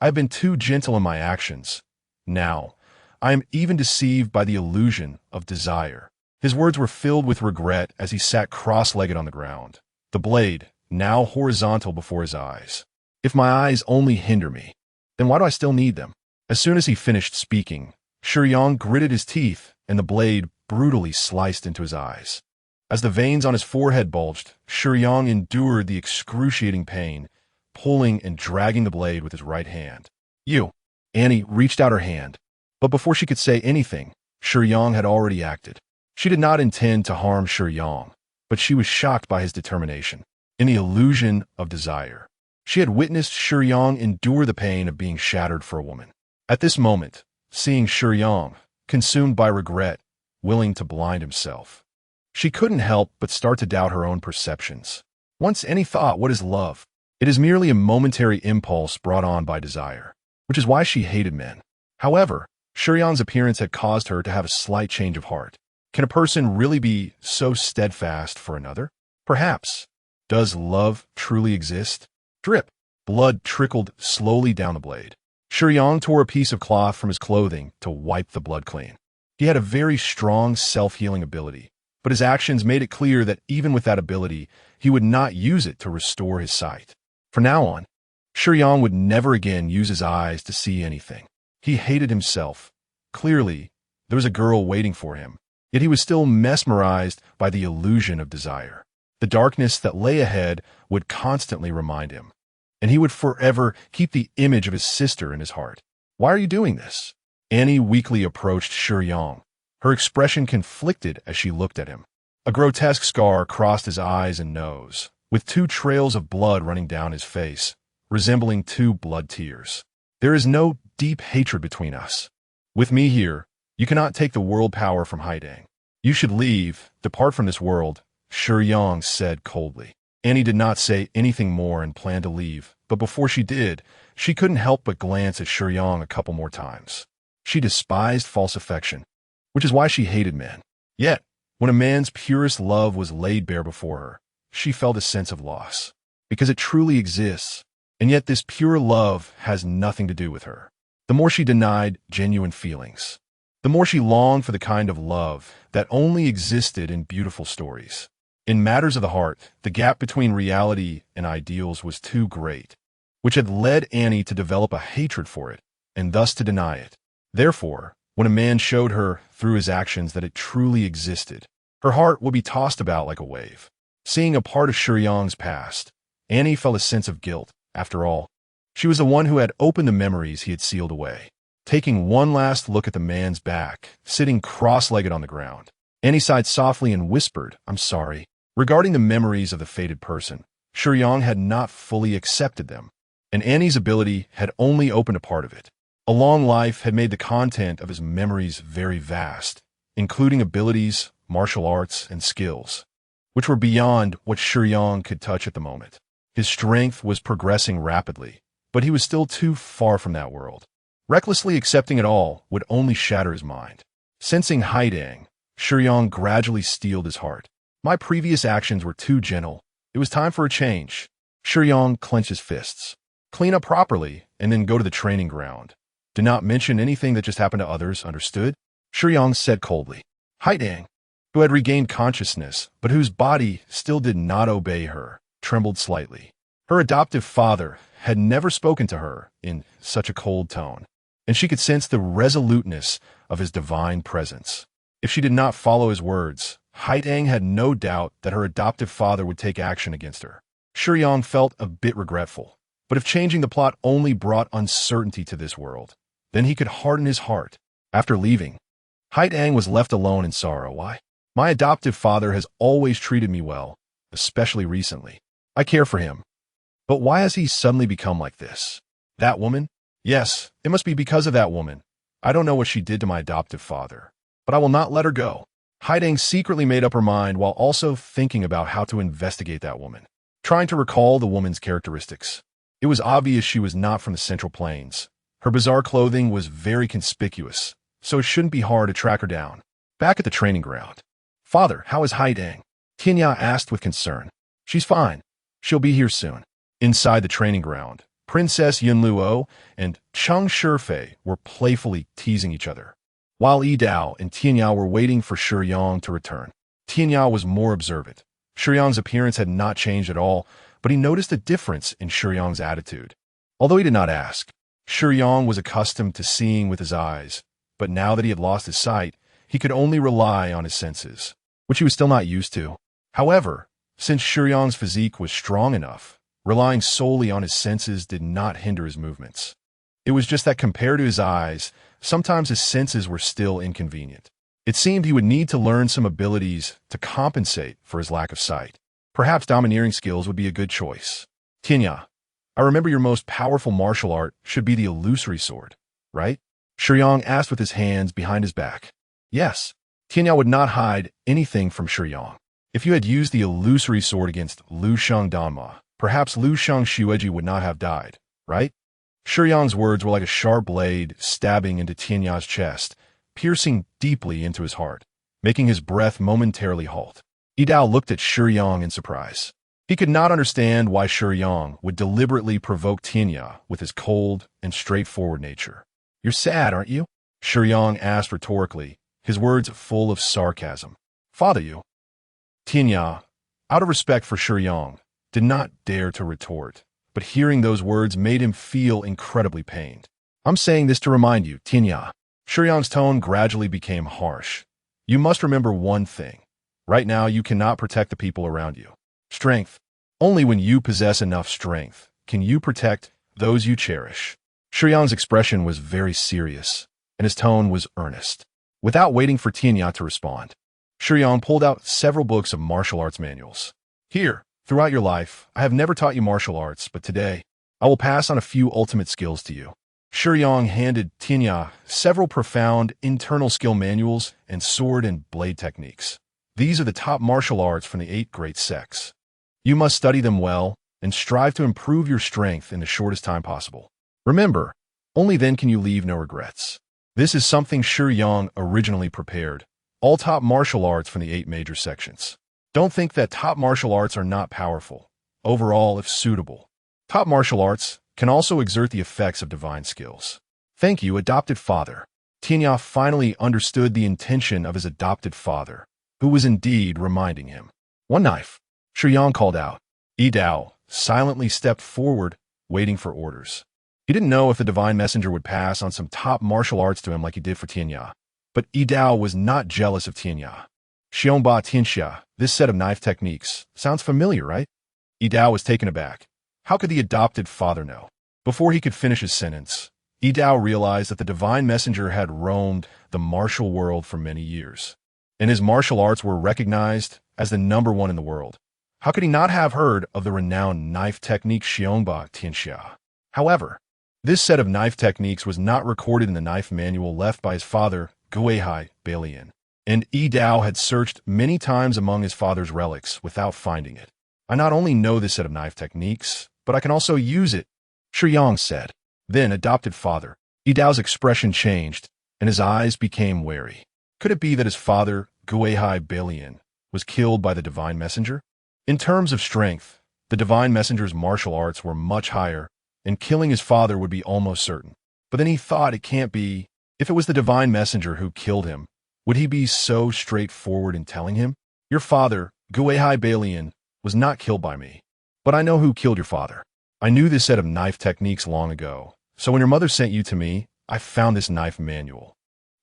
I have been too gentle in my actions. Now, I am even deceived by the illusion of desire. His words were filled with regret as he sat cross-legged on the ground, the blade now horizontal before his eyes. If my eyes only hinder me, then why do I still need them? As soon as he finished speaking, Shiyang gritted his teeth and the blade brutally sliced into his eyes. As the veins on his forehead bulged, Shiyang endured the excruciating pain, pulling and dragging the blade with his right hand. Annie reached out her hand, but before she could say anything, Shiyang had already acted. She did not intend to harm Shiyang, but she was shocked by his determination. In the illusion of desire, she had witnessed Shiyang endure the pain of being shattered for a woman. At this moment, seeing Shiyang, consumed by regret, willing to blind himself, she couldn't help but start to doubt her own perceptions. Once Annie thought, what is love? It is merely a momentary impulse brought on by desire, which is why she hated men. However, Shiyang's appearance had caused her to have a slight change of heart. Can a person really be so steadfast for another? Perhaps. Does love truly exist? Drip. Blood trickled slowly down the blade. Shiyang tore a piece of cloth from his clothing to wipe the blood clean. He had a very strong self-healing ability, but his actions made it clear that even with that ability, he would not use it to restore his sight. From now on, Shiyang would never again use his eyes to see anything. He hated himself. Clearly, there was a girl waiting for him, yet he was still mesmerized by the illusion of desire. The darkness that lay ahead would constantly remind him, and he would forever keep the image of his sister in his heart. Why are you doing this? Annie weakly approached Shiyang, her expression conflicted as she looked at him. A grotesque scar crossed his eyes and nose, with 2 trails of blood running down his face, resembling 2 blood tears. There is no deep hatred between us. With me here, you cannot take the world power from Haidang. You should leave, depart from this world, Shiyang said coldly. Annie did not say anything more and planned to leave, but before she did, she couldn't help but glance at Shiyang a couple more times. She despised false affection, which is why she hated men. Yet, when a man's purest love was laid bare before her, she felt a sense of loss, because it truly exists, and yet this pure love has nothing to do with her. The more she denied genuine feelings, the more she longed for the kind of love that only existed in beautiful stories. In matters of the heart, the gap between reality and ideals was too great, which had led Annie to develop a hatred for it, and thus to deny it. Therefore, when a man showed her through his actions that it truly existed, her heart would be tossed about like a wave. Seeing a part of Shiyang's past, Annie felt a sense of guilt. After all, she was the one who had opened the memories he had sealed away. Taking one last look at the man's back, sitting cross-legged on the ground, Annie sighed softly and whispered, "I'm sorry." Regarding the memories of the fated person, Shiyang had not fully accepted them, and Annie's ability had only opened a part of it. A long life had made the content of his memories very vast, including abilities, martial arts, and skills, which were beyond what Shiyang could touch at the moment. His strength was progressing rapidly, but he was still too far from that world. Recklessly accepting it all would only shatter his mind. Sensing Haidang, Shiyang gradually steeled his heart. My previous actions were too gentle. It was time for a change. Shiyang clenched his fists. Clean up properly, and then go to the training ground. Do not mention anything that just happened to others, understood? Shiyang said coldly. Haidang, who had regained consciousness, but whose body still did not obey her, trembled slightly. Her adoptive father had never spoken to her in such a cold tone, and she could sense the resoluteness of his divine presence. If she did not follow his words, Haidang had no doubt that her adoptive father would take action against her. Shiyang felt a bit regretful, but if changing the plot only brought uncertainty to this world, then he could harden his heart. After leaving, Haidang was left alone in sorrow. Why? My adoptive father has always treated me well, especially recently. I care for him. But why has he suddenly become like this? That woman? Yes, it must be because of that woman. I don't know what she did to my adoptive father, but I will not let her go. Haidang secretly made up her mind while also thinking about how to investigate that woman, trying to recall the woman's characteristics. It was obvious she was not from the Central Plains. Her bizarre clothing was very conspicuous, so it shouldn't be hard to track her down. Back at the training ground. Father, how is Haidang? Tianya asked with concern. She's fine. She'll be here soon. Inside the training ground, Princess Yunluo and Chang Shifei were playfully teasing each other, while Yidao and Tianya were waiting for Shiyang to return. Tianya was more observant. Shiyang's appearance had not changed at all, but he noticed a difference in Shiyang's attitude. Although he did not ask, Shiyang was accustomed to seeing with his eyes, but now that he had lost his sight, he could only rely on his senses, which he was still not used to. However, since Shiyang's physique was strong enough, relying solely on his senses did not hinder his movements. It was just that compared to his eyes, sometimes his senses were still inconvenient. It seemed he would need to learn some abilities to compensate for his lack of sight. Perhaps domineering skills would be a good choice. Tianya, I remember your most powerful martial art should be the illusory sword, right? Shiyang asked with his hands behind his back. Yes. Tianya would not hide anything from Shiyang. If you had used the illusory sword against Lu Shang Danma, perhaps Lu Shang Xueji would not have died, right? Shiyang's words were like a sharp blade stabbing into Tianya's chest, piercing deeply into his heart, making his breath momentarily halt. Yidao looked at Shiyang in surprise. He could not understand why Shiyang would deliberately provoke Tianya with his cold and straightforward nature. You're sad, aren't you? Shiyang asked rhetorically, his words full of sarcasm. Father, you. Tianya, out of respect for Shiyang, did not dare to retort, but hearing those words made him feel incredibly pained. I'm saying this to remind you, Tianya. Shiyang's tone gradually became harsh. You must remember one thing. Right now, you cannot protect the people around you. Strength. Only when you possess enough strength can you protect those you cherish. Shiyang's expression was very serious. and his tone was earnest. Without waiting for Tianya to respond, Shiyang pulled out several books of martial arts manuals. Here, throughout your life, I have never taught you martial arts, but today, I will pass on a few ultimate skills to you. Shiyang handed Tianya several profound internal skill manuals and sword and blade techniques. These are the top martial arts from the 8 great sects. You must study them well and strive to improve your strength in the shortest time possible. Remember, only then can you leave no regrets. This is something Shiyang originally prepared. All top martial arts from the 8 major sections. Don't think that top martial arts are not powerful. Overall, if suitable, top martial arts can also exert the effects of divine skills. Thank you, adopted father. Tianya finally understood the intention of his adopted father, who was indeed reminding him. One knife, Shiyang called out. Yidao silently stepped forward, waiting for orders. He didn't know if the divine messenger would pass on some top martial arts to him like he did for Tianya. But Yidao was not jealous of Tianya. Xiongba Tianxia, this set of knife techniques, sounds familiar, right? Yidao was taken aback. How could the adopted father know? Before he could finish his sentence, Yidao realized that the divine messenger had roamed the martial world for many years, and his martial arts were recognized as the #1 in the world. How could he not have heard of the renowned knife technique Xiongba Tianxia? However, this set of knife techniques was not recorded in the knife manual left by his father, Guihai Balian, and Yidao had searched many times among his father's relics without finding it. I not only know this set of knife techniques, but I can also use it, Shiyang said. Then, adopted father, Yidao's expression changed, and his eyes became wary. Could it be that his father, Guihai Balian, was killed by the divine messenger? In terms of strength, the divine messenger's martial arts were much higher, and killing his father would be almost certain. But then he thought it can't be. If it was the divine messenger who killed him, would he be so straightforward in telling him? Your father, Guihai Balian, was not killed by me. But I know who killed your father. I knew this set of knife techniques long ago, so when your mother sent you to me, I found this knife manual.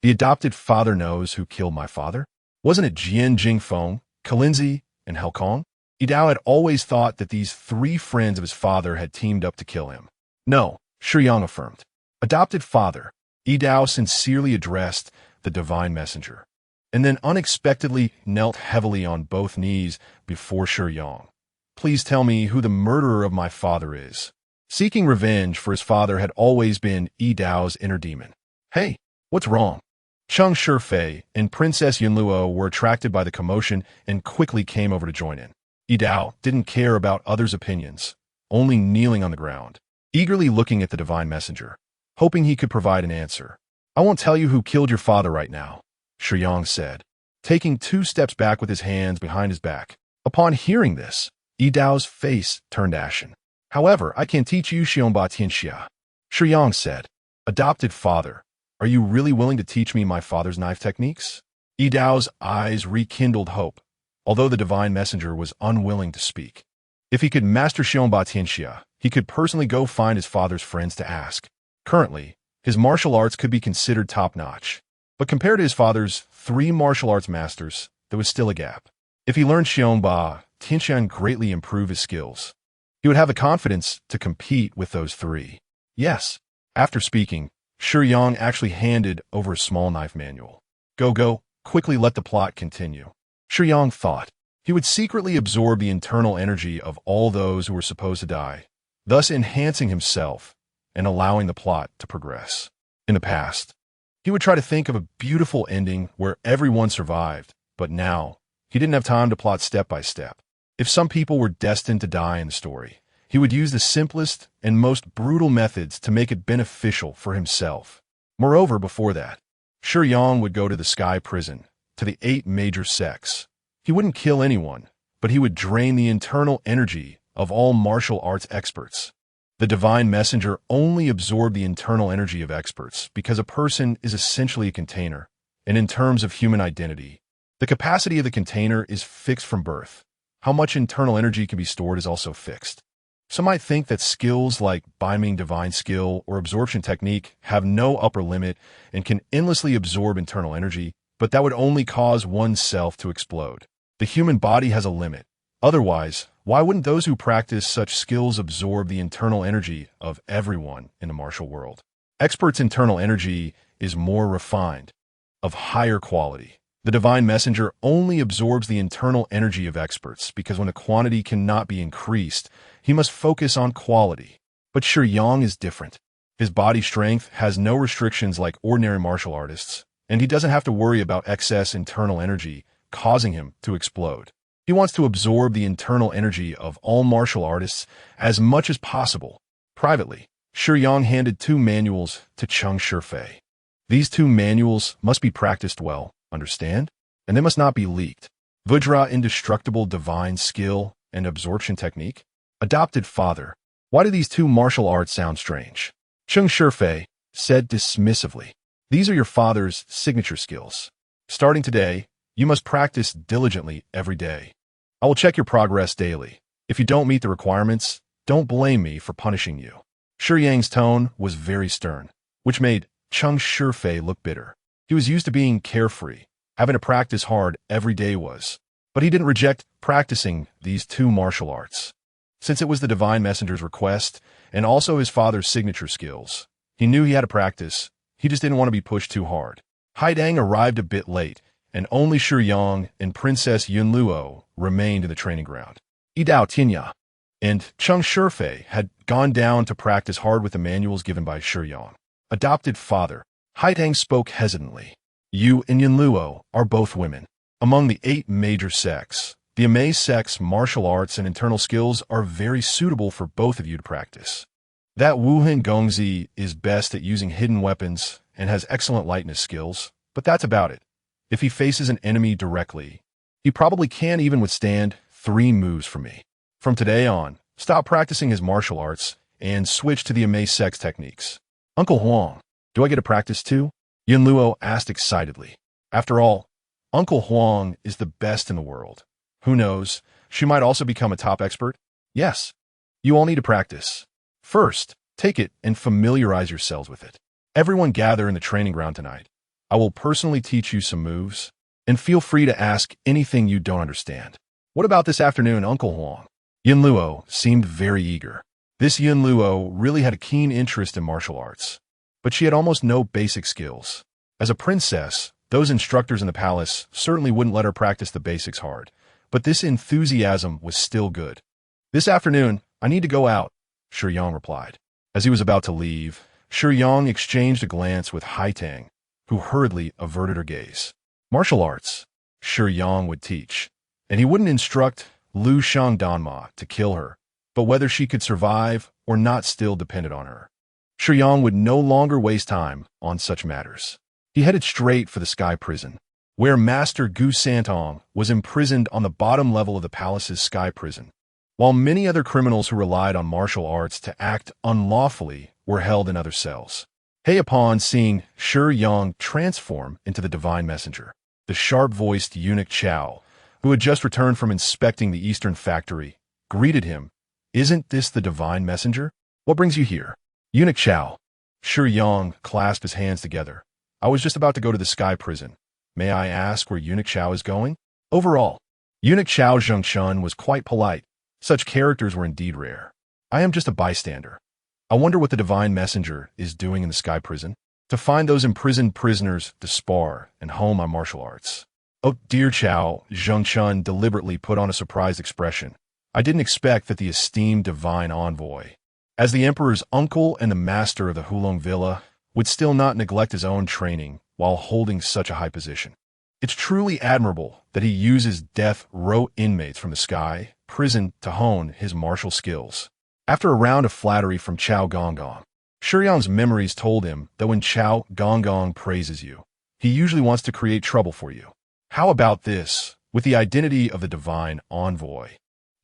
The adopted father knows who killed my father? Wasn't it Jian Jingfeng, Kalinzi, and Helkong? Yidao had always thought that these 3 friends of his father had teamed up to kill him. No, Shiyang affirmed. Adopted father, Yidao sincerely addressed the divine messenger, and then unexpectedly knelt heavily on both knees before Shiyang. Please tell me who the murderer of my father is. Seeking revenge for his father had always been Yidao's inner demon. Hey, what's wrong? Cheng Shifei and Princess Yunluo were attracted by the commotion and quickly came over to join in. Yidao didn't care about others' opinions, only kneeling on the ground, eagerly looking at the divine messenger, hoping he could provide an answer. I won't tell you who killed your father right now, Shiyang said, taking 2 steps back with his hands behind his back. Upon hearing this, Yidao's face turned ashen. However, I can teach you Xiongba Tianxia, Shiyang said. Adopted father, are you really willing to teach me my father's knife techniques? Yidao's eyes rekindled hope, although the divine messenger was unwilling to speak. If he could master Xiongba Tianxia, he could personally go find his father's friends to ask. Currently, his martial arts could be considered top-notch, but compared to his father's 3 martial arts masters, there was still a gap. If he learned Xiongba Tianxia and greatly improve his skills, he would have the confidence to compete with those 3. Yes. After speaking, Shiyang actually handed over a small knife manual. Go, quickly let the plot continue. Shiyang thought. He would secretly absorb the internal energy of all those who were supposed to die, thus enhancing himself and allowing the plot to progress. In the past, he would try to think of a beautiful ending where everyone survived, but now, he didn't have time to plot step by step. If some people were destined to die in the story, he would use the simplest and most brutal methods to make it beneficial for himself. Moreover, before that, Shiyang would go to the Sky Prison, to the 8 major sects. He wouldn't kill anyone, but he would drain the internal energy of all martial arts experts. The divine messenger only absorbed the internal energy of experts because a person is essentially a container, and in terms of human identity, the capacity of the container is fixed from birth. How much internal energy can be stored is also fixed. Some might think that skills like Beiming Divine Skill or Absorption Technique have no upper limit and can endlessly absorb internal energy, but that would only cause oneself to explode. The human body has a limit. Otherwise, why wouldn't those who practice such skills absorb the internal energy of everyone in the martial world? Experts' internal energy is more refined, of higher quality. The divine messenger only absorbs the internal energy of experts because when the quantity cannot be increased, he must focus on quality. But Shiyang is different. His body strength has no restrictions like ordinary martial artists, and he doesn't have to worry about excess internal energy causing him to explode. He wants to absorb the internal energy of all martial artists as much as possible. Privately, Shiyang handed 2 manuals to Cheng Shifei. These 2 manuals must be practiced well, understand? And they must not be leaked. Vajra indestructible divine skill and absorption technique. Adopted father. Why do these 2 martial arts sound strange? Cheng Shifei said dismissively. These are your father's signature skills. Starting today, you must practice diligently every day. I will check your progress daily. If you don't meet the requirements, don't blame me for punishing you. Shiyang's tone was very stern, which made Cheng Shifei look bitter. He was used to being carefree, having to practice hard every day but he didn't reject practicing these 2 martial arts. Since it was the divine messenger's request and also his father's signature skills, he knew he had to practice. He just didn't want to be pushed too hard. Haidang arrived a bit late, and only Shiyang and Princess Yunluo remained in the training ground. Yidao Tinya and Cheng Shifei had gone down to practice hard with the manuals given by Shiyang. Adopted father. Haidang spoke hesitantly. You and Yunluo are both women. Among the 8 major sects, the Amaze sect's martial arts and internal skills are very suitable for both of you to practice. That Wuhan Gongzi is best at using hidden weapons and has excellent lightness skills, but that's about it. If he faces an enemy directly, he probably can't even withstand 3 moves from me. From today on, stop practicing his martial arts and switch to the Amaze sect's techniques. Uncle Huang, do I get to practice too? Yunluo asked excitedly. After all, Uncle Huang is the best in the world. Who knows, she might also become a top expert? Yes. You all need to practice. First, take it and familiarize yourselves with it. Everyone gather in the training ground tonight. I will personally teach you some moves, and feel free to ask anything you don't understand. What about this afternoon, Uncle Huang? Yunluo seemed very eager. This Yunluo really had a keen interest in martial arts, but she had almost no basic skills. As a princess, those instructors in the palace certainly wouldn't let her practice the basics hard, but this enthusiasm was still good. This afternoon, I need to go out, Shiyang replied. As he was about to leave, Shiyang exchanged a glance with Haitang, who hurriedly averted her gaze. Martial arts, Shiyang would teach, and he wouldn't instruct Lu Shangdanma to kill her, but whether she could survive or not still depended on her. Shiyang would no longer waste time on such matters. He headed straight for the Sky Prison, where Master Gu Santong was imprisoned on the bottom level of the palace's Sky Prison, while many other criminals who relied on martial arts to act unlawfully were held in other cells. Upon seeing Shiyang transform into the divine messenger, the sharp-voiced eunuch Chao, who had just returned from inspecting the eastern factory, greeted him. Isn't this the divine messenger? What brings you here? Eunuch Chao. Shiyang clasped his hands together. I was just about to go to the Sky Prison. May I ask where Eunuch Chao is going? Overall, Eunuch Chao Zhengchun was quite polite. Such characters were indeed rare. I am just a bystander. I wonder what the divine messenger is doing in the Sky Prison. To find those imprisoned prisoners to spar and hone my martial arts. Oh, dear Chao, Zhengchun deliberately put on a surprised expression. I didn't expect that the esteemed divine envoy, as the emperor's uncle and the master of the Hulong Villa, would still not neglect his own training while holding such a high position. It's truly admirable that he uses death row inmates from the Sky Prison to hone his martial skills. After a round of flattery from Chao Gonggong, Shiyang's memories told him that when Chao Gonggong praises you, he usually wants to create trouble for you. How about this, with the identity of the divine envoy?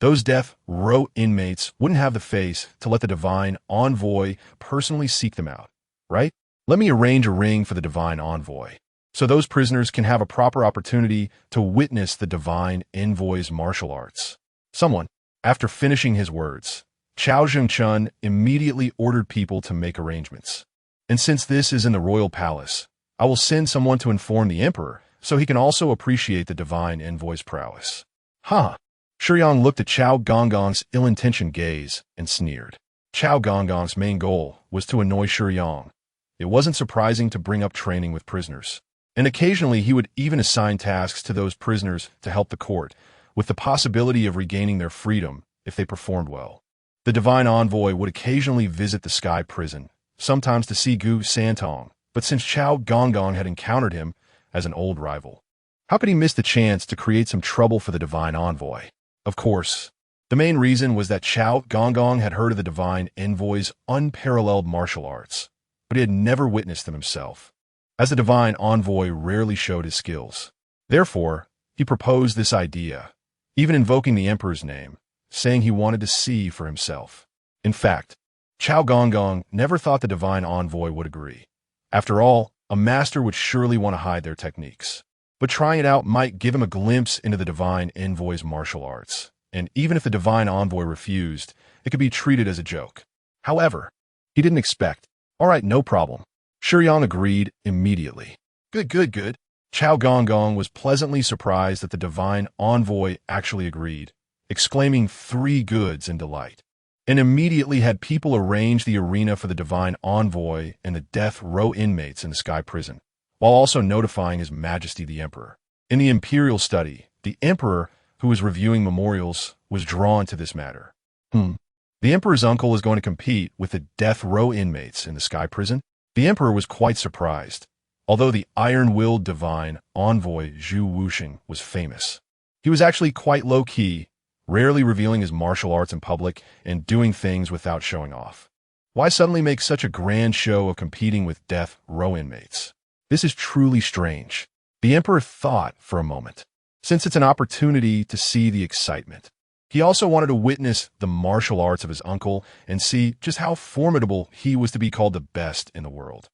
Those death row inmates wouldn't have the face to let the divine envoy personally seek them out, right? Let me arrange a ring for the divine envoy, so those prisoners can have a proper opportunity to witness the divine envoy's martial arts. Someone, after finishing his words, Chao Zhengchun immediately ordered people to make arrangements. And since this is in the royal palace, I will send someone to inform the emperor so he can also appreciate the divine envoy's prowess. Huh. Shiyang looked at Chao Gonggong's ill-intentioned gaze and sneered. Chao Gonggong's main goal was to annoy Shiyang, it wasn't surprising to bring up training with prisoners. And occasionally he would even assign tasks to those prisoners to help the court, with the possibility of regaining their freedom if they performed well. The divine envoy would occasionally visit the sky prison, sometimes to see Gu Santong, but since Chao Gonggong had encountered him as an old rival, how could he miss the chance to create some trouble for the divine envoy? Of course, the main reason was that Chao Gonggong had heard of the divine envoy's unparalleled martial arts, but he had never witnessed them himself, as the divine envoy rarely showed his skills. Therefore, he proposed this idea, even invoking the emperor's name, saying he wanted to see for himself. In fact, Chao Gonggong never thought the divine envoy would agree. After all, a master would surely want to hide their techniques. But trying it out might give him a glimpse into the divine envoy's martial arts, and even if the divine envoy refused, it could be treated as a joke. However, he didn't expect. All right, no problem. Shiyang agreed immediately. Good. Chao Gonggong was pleasantly surprised that the divine envoy actually agreed, exclaiming 3 goods in delight, and immediately had people arrange the arena for the divine envoy and the death row inmates in the sky prison, while also notifying His Majesty the Emperor. In the imperial study, the Emperor, who was reviewing memorials, was drawn to this matter. The Emperor's uncle was going to compete with the death row inmates in the sky prison. The Emperor was quite surprised, although the iron-willed divine envoy Zhu Wuxing was famous. He was actually quite low-key, rarely revealing his martial arts in public and doing things without showing off. Why suddenly make such a grand show of competing with death row inmates? This is truly strange. The Emperor thought for a moment, since it's an opportunity to see the excitement. He also wanted to witness the martial arts of his uncle and see just how formidable he was to be called the best in the world.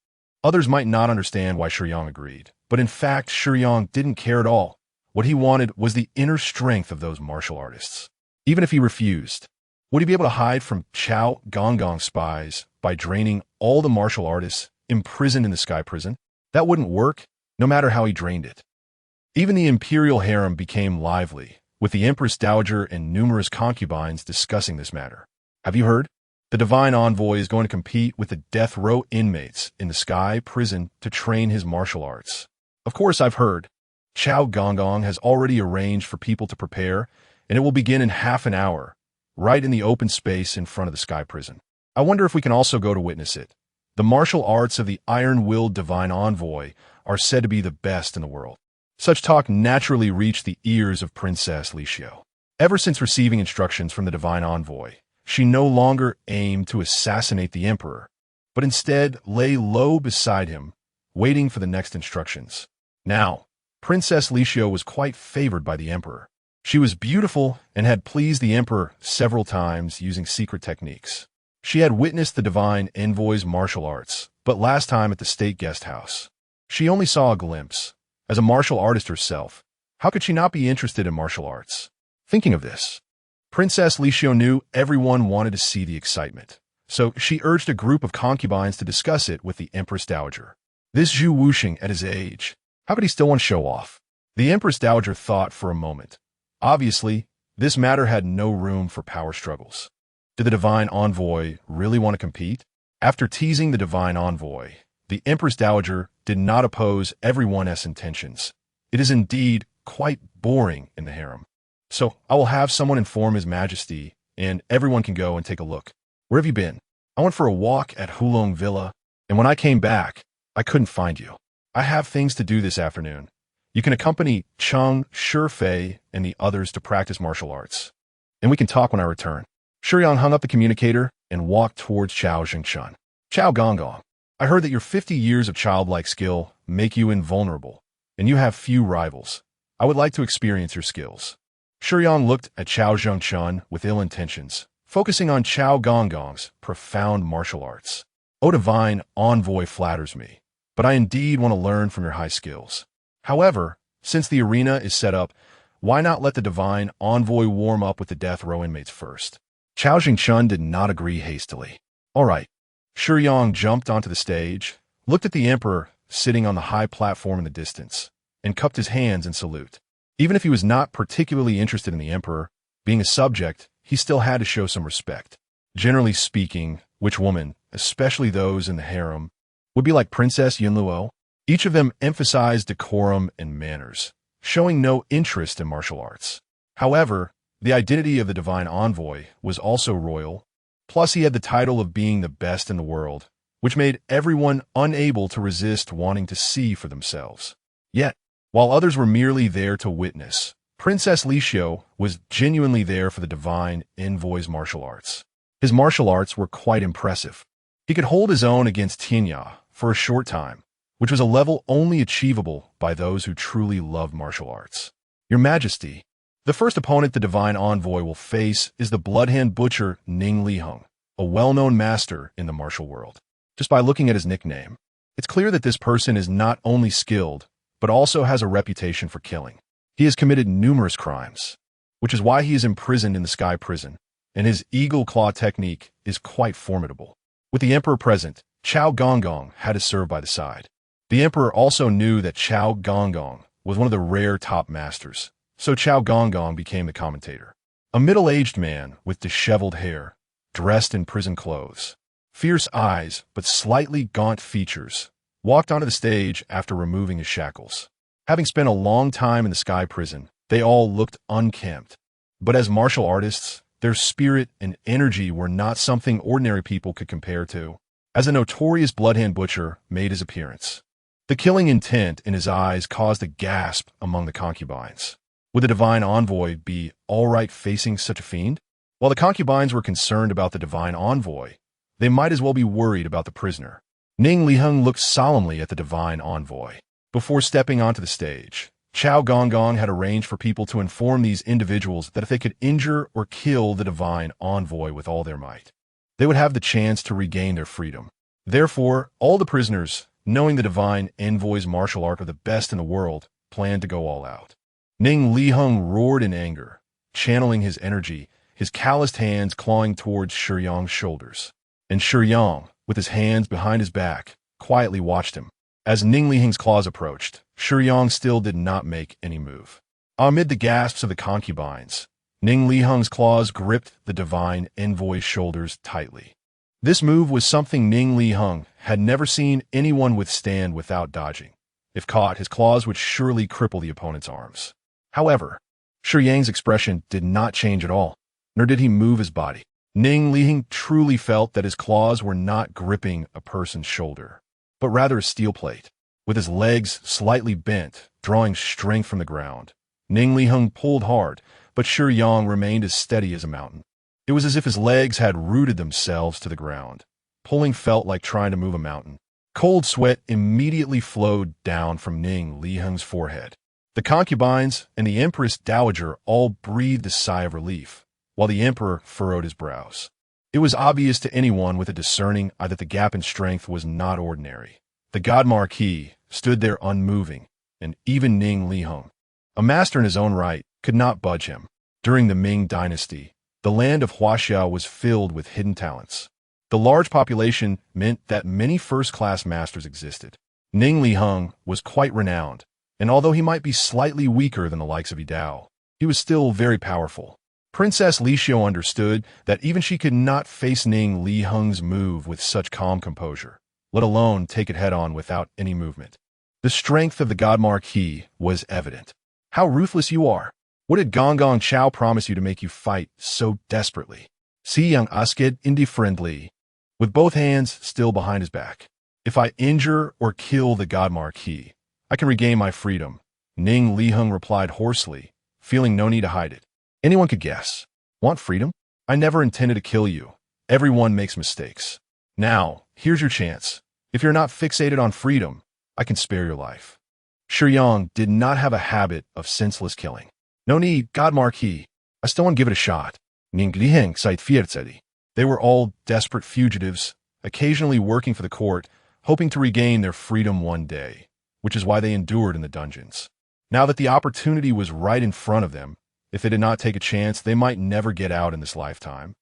Others might not understand why Shiyang agreed, but in fact, Shiyang didn't care at all. What he wanted was the inner strength of those martial artists. Even if he refused, would he be able to hide from Chao Gonggong spies by draining all the martial artists imprisoned in the sky prison? That wouldn't work, no matter how he drained it. Even the imperial harem became lively, with the Empress Dowager and numerous concubines discussing this matter. Have you heard? The divine envoy is going to compete with the death row inmates in the sky prison to train his martial arts. Of course I've heard. Chao Gonggong has already arranged for people to prepare, and it will begin in half an hour, right in the open space in front of the sky prison. I wonder if we can also go to witness it. The martial arts of the iron-willed divine envoy are said to be the best in the world. Such talk naturally reached the ears of Princess Lishio. Ever since receiving instructions from the divine envoy, she no longer aimed to assassinate the emperor, but instead lay low beside him, waiting for the next instructions. Now, Princess Lishio was quite favored by the emperor. She was beautiful and had pleased the emperor several times using secret techniques. She had witnessed the divine envoy's martial arts, but last time at the state guest house. She only saw a glimpse. As a martial artist herself, how could she not be interested in martial arts? Thinking of this, Princess Lishio knew everyone wanted to see the excitement, so she urged a group of concubines to discuss it with the Empress Dowager. This Zhu Wuxing at his age, how could he still want to show off? The Empress Dowager thought for a moment. Obviously, this matter had no room for power struggles. Did the divine envoy really want to compete? After teasing the divine envoy, the Empress Dowager did not oppose everyone's intentions. It is indeed quite boring in the harem. So I will have someone inform His Majesty, and everyone can go and take a look. Where have you been? I went for a walk at Hulong Villa, and when I came back, I couldn't find you. I have things to do this afternoon. You can accompany Cheng, Shifei, and the others to practice martial arts, and we can talk when I return. Shiyang hung up the communicator and walked towards Chao Jingchun. Chao Gonggong, I heard that your 50 years of childlike skill make you invulnerable, and you have few rivals. I would like to experience your skills. Shiyang looked at Chao Jingchun with ill intentions, focusing on Chao Gonggong's profound martial arts. O divine envoy flatters me, but I indeed want to learn from your high skills. However, since the arena is set up, why not let the divine envoy warm up with the death row inmates first? Chao Jingchun did not agree hastily. All right. Shiyang jumped onto the stage, looked at the emperor sitting on the high platform in the distance, and cupped his hands in salute. Even if he was not particularly interested in the emperor, being a subject, he still had to show some respect. Generally speaking, which woman, especially those in the harem, would be like Princess Yunluo. Each of them emphasized decorum and manners, showing no interest in martial arts. However, the identity of the divine envoy was also royal, plus he had the title of being the best in the world, which made everyone unable to resist wanting to see for themselves. Yet, while others were merely there to witness, Princess Li Xiu was genuinely there for the divine envoy's martial arts. His martial arts were quite impressive. He could hold his own against Tianya for a short time, which was a level only achievable by those who truly loved martial arts. Your Majesty, the first opponent the divine envoy will face is the bloodhand butcher Ning Liheng, a well-known master in the martial world. Just by looking at his nickname, it's clear that this person is not only skilled, but also has a reputation for killing. He has committed numerous crimes, which is why he is imprisoned in the Sky Prison, and his eagle claw technique is quite formidable. With the Emperor present, Chao Gonggong had to serve by the side. The Emperor also knew that Chao Gonggong was one of the rare top masters, so Chao Gonggong became the commentator. A middle-aged man with disheveled hair, dressed in prison clothes, fierce eyes but slightly gaunt features, walked onto the stage after removing his shackles. Having spent a long time in the Sky Prison, they all looked unkempt. But as martial artists, their spirit and energy were not something ordinary people could compare to. As a notorious bloodhand butcher made his appearance, the killing intent in his eyes caused a gasp among the concubines. Would the divine envoy be all right facing such a fiend? While the concubines were concerned about the divine envoy, they might as well be worried about the prisoner. Ning Liheng looked solemnly at the divine envoy. Before stepping onto the stage, Chao Gonggong had arranged for people to inform these individuals that if they could injure or kill the divine envoy with all their might, they would have the chance to regain their freedom. Therefore, all the prisoners, knowing the divine envoy's martial art of the best in the world, planned to go all out. Ning Liheng roared in anger, channeling his energy, his calloused hands clawing towards Shiyang's shoulders. And Shiyang, with his hands behind his back, quietly watched him. As Ning Liheng's claws approached, Shiyang still did not make any move. Amid the gasps of the concubines, Ning Liheng's claws gripped the divine envoy's shoulders tightly. This move was something Ning Liheng had never seen anyone withstand without dodging. If caught, his claws would surely cripple the opponent's arms. However, Shiyang's expression did not change at all, nor did he move his body. Ning Liheng truly felt that his claws were not gripping a person's shoulder, but rather a steel plate. With his legs slightly bent, drawing strength from the ground, Ning Liheng pulled hard, but Shiyang remained as steady as a mountain. It was as if his legs had rooted themselves to the ground. Pulling felt like trying to move a mountain. Cold sweat immediately flowed down from Ning Liheng's forehead. The concubines and the Empress Dowager all breathed a sigh of relief, while the Emperor furrowed his brows. It was obvious to anyone with a discerning eye that the gap in strength was not ordinary. The God Marquis stood there unmoving, and even Ning Liheng, a master in his own right, could not budge him. During the Ming Dynasty, the land of Huaxia was filled with hidden talents. The large population meant that many first-class masters existed. Ning Liheng was quite renowned, and although he might be slightly weaker than the likes of Yidao, he was still very powerful. Princess Li Xiu understood that even she could not face Ning Liheng's move with such calm composure, let alone take it head-on without any movement. The strength of the God Marquis was evident. How ruthless you are! What did Gonggong Chao promise you to make you fight so desperately? Shiyang asked indifferently, with both hands still behind his back. If I injure or kill the God Marquis, I can regain my freedom, Ning Liheng replied hoarsely, feeling no need to hide it. Anyone could guess. Want freedom? I never intended to kill you. Everyone makes mistakes. Now, here's your chance. If you're not fixated on freedom, I can spare your life. Shiyang did not have a habit of senseless killing. No need, God Marquis. I still want to give it a shot. Ning Liheng seit vierzig. They were all desperate fugitives, occasionally working for the court, hoping to regain their freedom one day, which is why they endured in the dungeons. Now that the opportunity was right in front of them, if they did not take a chance, they might never get out in this lifetime.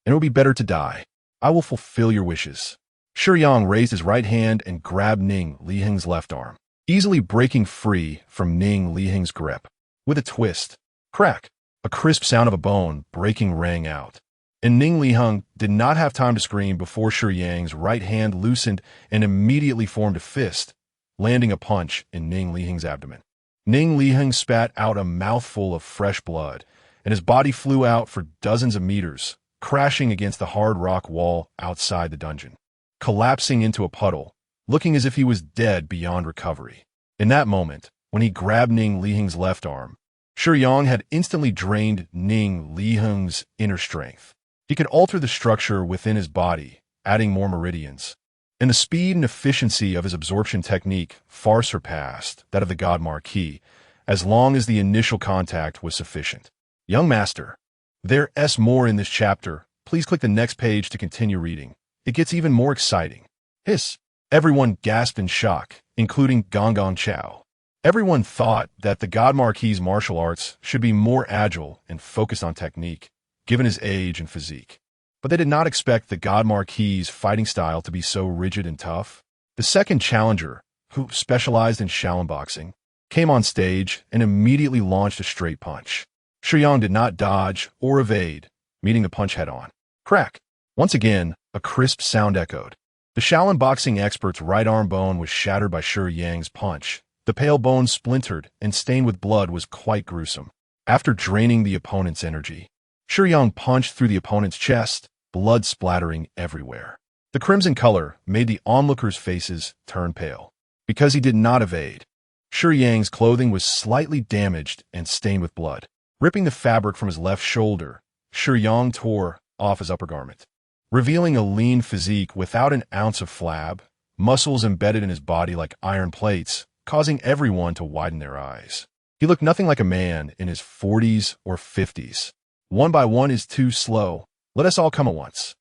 And it would be better to die. I will fulfill your wishes. Shiyang raised his right hand and grabbed Ning Liheng's left arm, easily breaking free from Ning Liheng's grip. With a twist, crack, a crisp sound of a bone breaking rang out. And Ning Liheng did not have time to scream before Shiyang's right hand loosened and immediately formed a fist, landing a punch in Ning Liheng's abdomen. Ning Liheng spat out a mouthful of fresh blood, and his body flew out for dozens of meters, crashing against the hard rock wall outside the dungeon, collapsing into a puddle, looking as if he was dead beyond recovery. In that moment, when he grabbed Ning Liheng's left arm, Shiyang had instantly drained Ning Liheng's inner strength. He could alter the structure within his body, adding more meridians, and the speed and efficiency of his absorption technique far surpassed that of the God Marquis, as long as the initial contact was sufficient. Young Master, there's more in this chapter. Please click the next page to continue reading. It gets even more exciting. Hiss! Everyone gasped in shock, including Gong Gong Chao. Everyone thought that the God Marquis's martial arts should be more agile and focused on technique, given his age and physique. But they did not expect the God Marquis's fighting style to be so rigid and tough. The second challenger, who specialized in Shaolin boxing, came on stage and immediately launched a straight punch. Shiyang did not dodge or evade, meeting the punch head-on. Crack! Once again, a crisp sound echoed. The Shaolin boxing expert's right arm bone was shattered by Shiyang's punch. The pale bone splintered and stained with blood was quite gruesome. After draining the opponent's energy, Shiyang punched through the opponent's chest, blood splattering everywhere. The crimson color made the onlookers' faces turn pale. Because he did not evade, Shiyang's clothing was slightly damaged and stained with blood. Ripping the fabric from his left shoulder, Shiyang tore off his upper garment, revealing a lean physique without an ounce of flab, muscles embedded in his body like iron plates, causing everyone to widen their eyes. He looked nothing like a man in his 40s or 50s. One by one is too slow. Let us all come at once.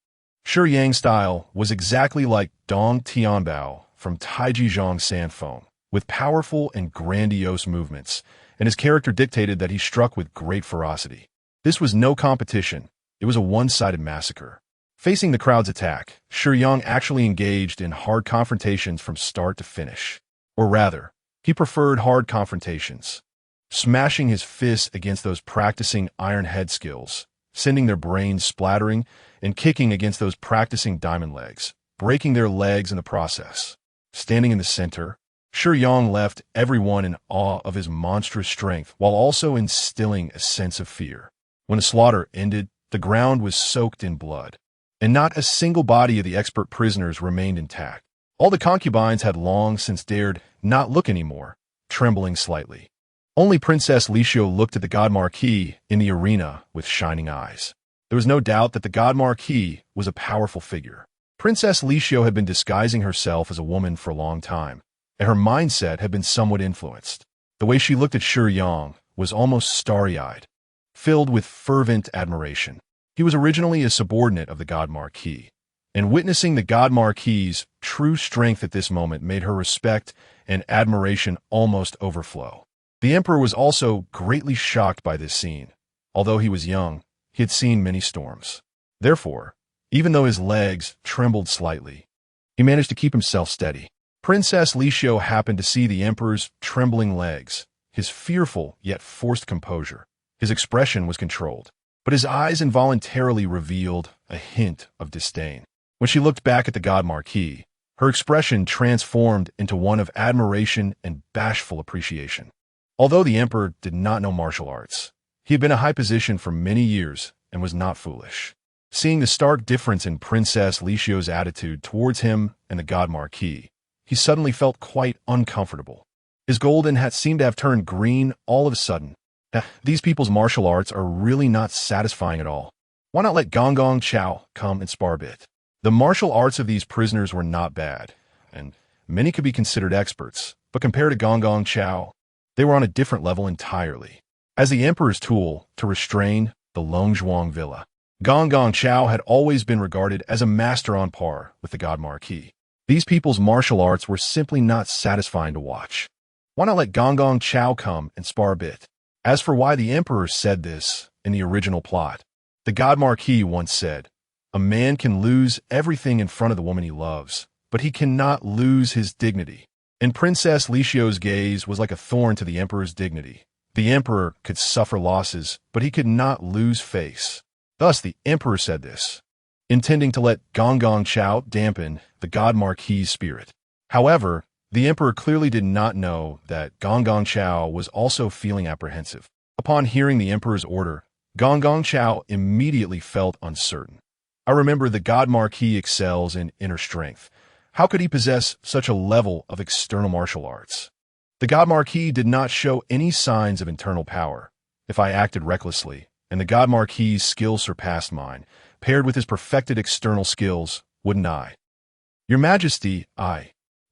Shiyang's style was exactly like Dong Tianbao from Taiji Zhang Sanfeng, with powerful and grandiose movements, and his character dictated that he struck with great ferocity. This was no competition. It was a one-sided massacre. Facing the crowd's attack, Shiyang actually engaged in hard confrontations from start to finish. Or rather, he preferred hard confrontations, smashing his fists against those practicing iron head skills, sending their brains splattering, and kicking against those practicing diamond legs, breaking their legs in the process. Standing in the center, Shiyang left everyone in awe of his monstrous strength while also instilling a sense of fear. When the slaughter ended, the ground was soaked in blood, and not a single body of the expert prisoners remained intact. All the concubines had long since dared not look anymore, trembling slightly. Only Princess Lishio looked at the God Marquis in the arena with shining eyes. There was no doubt that the God Marquis was a powerful figure. Princess Lishio had been disguising herself as a woman for a long time, and her mindset had been somewhat influenced. The way she looked at Shiyang was almost starry-eyed, filled with fervent admiration. He was originally a subordinate of the God Marquis, and witnessing the God Marquis's true strength at this moment made her respect and admiration almost overflow. The Emperor was also greatly shocked by this scene. Although he was young, he had seen many storms. Therefore, even though his legs trembled slightly, he managed to keep himself steady. Princess Lishio happened to see the Emperor's trembling legs, his fearful yet forced composure. His expression was controlled, but his eyes involuntarily revealed a hint of disdain. When she looked back at the God Marquis, her expression transformed into one of admiration and bashful appreciation. Although the Emperor did not know martial arts, he had been in a high position for many years and was not foolish. Seeing the stark difference in Princess Lishio's attitude towards him and the God Marquis, he suddenly felt quite uncomfortable. His golden hat seemed to have turned green all of a sudden. These people's martial arts are really not satisfying at all. Why not let Gong Gong Chao come and spar a bit? The martial arts of these prisoners were not bad, and many could be considered experts, but compared to Gong Gong Chao, they were on a different level entirely. As the Emperor's tool to restrain the Longzhuang Villa, Gong Gong Chao had always been regarded as a master on par with the God Marquis. These people's martial arts were simply not satisfying to watch. Why not let Gong Gong Chao come and spar a bit? As for why the Emperor said this in the original plot, the God Marquis once said, "A man can lose everything in front of the woman he loves, but he cannot lose his dignity." And Princess Lishio's gaze was like a thorn to the Emperor's dignity. The Emperor could suffer losses, but he could not lose face. Thus, the emperor said this, intending to let Gong Gong Chao dampen the God Marquis's spirit. However, the emperor clearly did not know that Gong Gong Chao was also feeling apprehensive. Upon hearing the emperor's order, Gong Gong Chao immediately felt uncertain. I remember the God Marquis excels in inner strength. How could he possess such a level of external martial arts? The God Marquis did not show any signs of internal power. If I acted recklessly, and the God Marquis's skill surpassed mine, paired with his perfected external skills, wouldn't I? Your Majesty,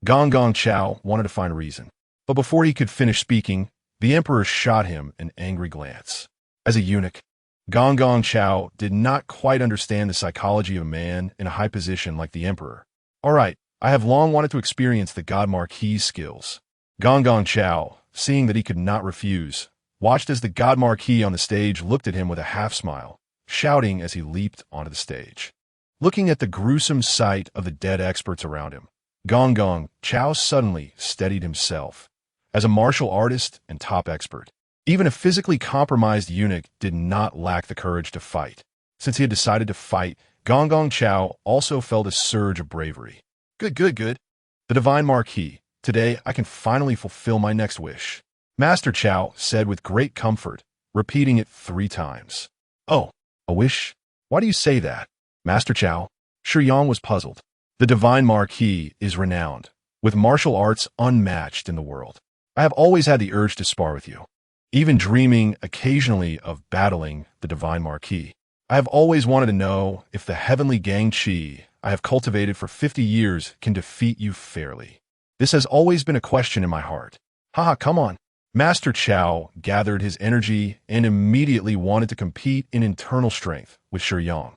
Gong Gong Chao wanted to find a reason. But before he could finish speaking, the emperor shot him an angry glance. As a eunuch, Gong Gong Chao did not quite understand the psychology of a man in a high position like the emperor. All right, I have long wanted to experience the God Marquis's skills. Gong Gong Chao, seeing that he could not refuse, watched as the God Marquis on the stage looked at him with a half-smile, shouting as he leaped onto the stage. Looking at the gruesome sight of the dead experts around him, Gong Gong Chao suddenly steadied himself. As a martial artist and top expert, even a physically compromised eunuch did not lack the courage to fight. Since he had decided to fight, Gong Gong Chao also felt a surge of bravery. Good. The Divine Marquis, today I can finally fulfill my next wish. Master Chao said with great comfort, repeating it 3 times. Oh, a wish? Why do you say that, Master Chao? Shiyang was puzzled. The Divine Marquis is renowned, with martial arts unmatched in the world. I have always had the urge to spar with you, even dreaming occasionally of battling the Divine Marquis. I have always wanted to know if the heavenly gang chi I have cultivated for 50 years can defeat you fairly. This has always been a question in my heart. Haha, come on. Master Chao gathered his energy and immediately wanted to compete in internal strength with Shiyang,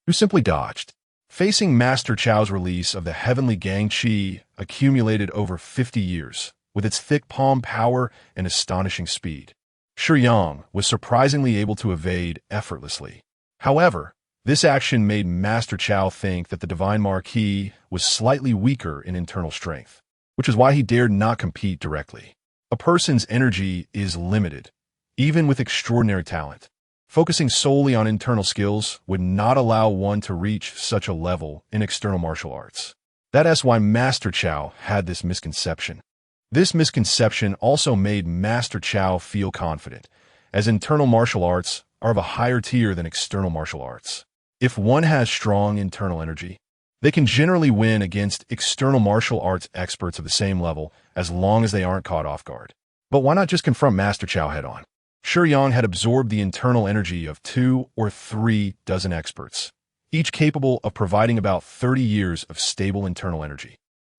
who simply dodged. Facing Master Chao's release of the heavenly gang chi accumulated over 50 years, with its thick palm power and astonishing speed, Shiyang was surprisingly able to evade effortlessly. However, this action made Master Chao think that the Divine Marquis was slightly weaker in internal strength, which is why he dared not compete directly. A person's energy is limited, even with extraordinary talent. Focusing solely on internal skills would not allow one to reach such a level in external martial arts. That's why Master Chao had this misconception. This misconception also made Master Chao feel confident, as internal martial arts are of a higher tier than external martial arts. If one has strong internal energy, they can generally win against external martial arts experts of the same level as long as they aren't caught off guard. But why not just confront Master Chao head-on? Shiyang had absorbed the internal energy of 2 or 3 dozen experts, each capable of providing about 30 years of stable internal energy.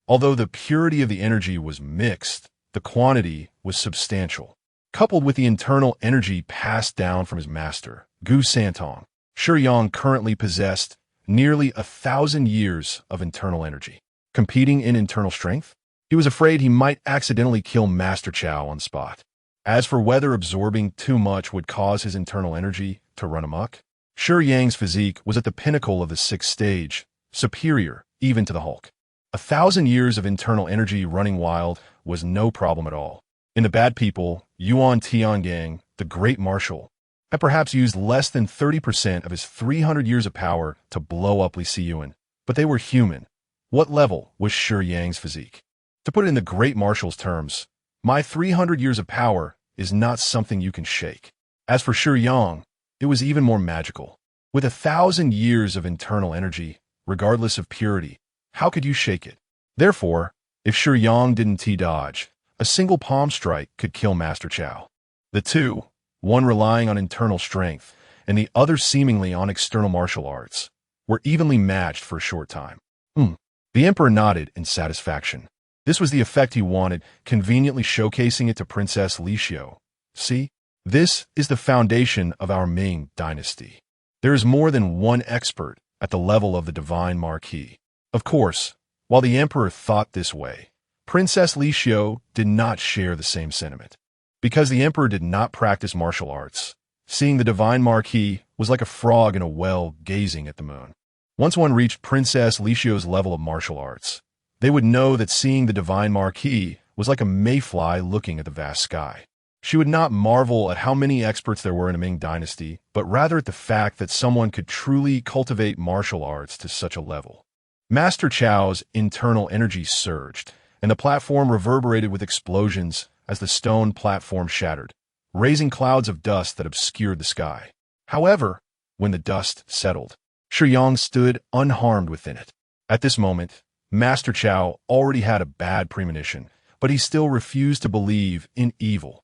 Although the purity of the energy was mixed, the quantity was substantial. Coupled with the internal energy passed down from his master, Gu Santong, Shiyang currently possessed nearly 1,000 years of internal energy. Competing in internal strength, he was afraid he might accidentally kill Master Chao on the spot. As for whether absorbing too much would cause his internal energy to run amok, Shiyang's physique was at the pinnacle of the 6th stage, superior even to the Hulk. 1,000 years of internal energy running wild was no problem at all. In the Bad People, Yuan Tiangang, the Great Marshal, had perhaps used less than 30% of his 300 years of power to blow up Li Siyuan, but they were human. What level was Shiyang's physique? To put it in the Great Marshal's terms, my 300 years of power is not something you can shake. As for Shiyang, it was even more magical. With 1,000 years of internal energy, regardless of purity, how could you shake it? Therefore, if Shiyang didn't T-dodge, a single palm strike could kill Master Chao. The two, one relying on internal strength and the other seemingly on external martial arts, were evenly matched for a short time. The Emperor nodded in satisfaction. This was the effect he wanted, conveniently showcasing it to Princess Li Xiu. See, this is the foundation of our Ming dynasty. There is more than one expert at the level of the Divine Marquis. Of course, while the Emperor thought this way, Princess Li Xiu did not share the same sentiment. Because the Emperor did not practice martial arts, seeing the Divine Marquis was like a frog in a well gazing at the moon. Once one reached Princess Li Xiu's level of martial arts, they would know that seeing the Divine Marquis was like a mayfly looking at the vast sky. She would not marvel at how many experts there were in the Ming dynasty, but rather at the fact that someone could truly cultivate martial arts to such a level. Master Chow's internal energy surged, and the platform reverberated with explosions as the stone platform shattered, raising clouds of dust that obscured the sky. However, when the dust settled, Shiyang stood unharmed within it. At this moment, Master Chow already had a bad premonition, but he still refused to believe in evil.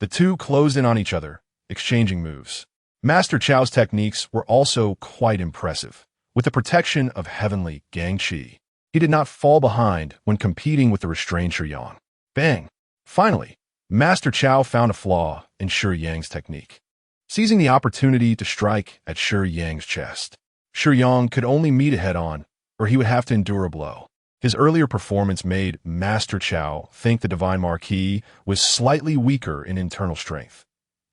The two closed in on each other, exchanging moves. Master Chow's techniques were also quite impressive. With the protection of heavenly Gang Chi, he did not fall behind when competing with the restrained Shiyang. Bang! Finally, Master Chow found a flaw in Shiyang's technique, seizing the opportunity to strike at Shiyang's chest. Shiyang could only meet it head-on, or he would have to endure a blow. His earlier performance made Master Chow think the Divine Marquis was slightly weaker in internal strength.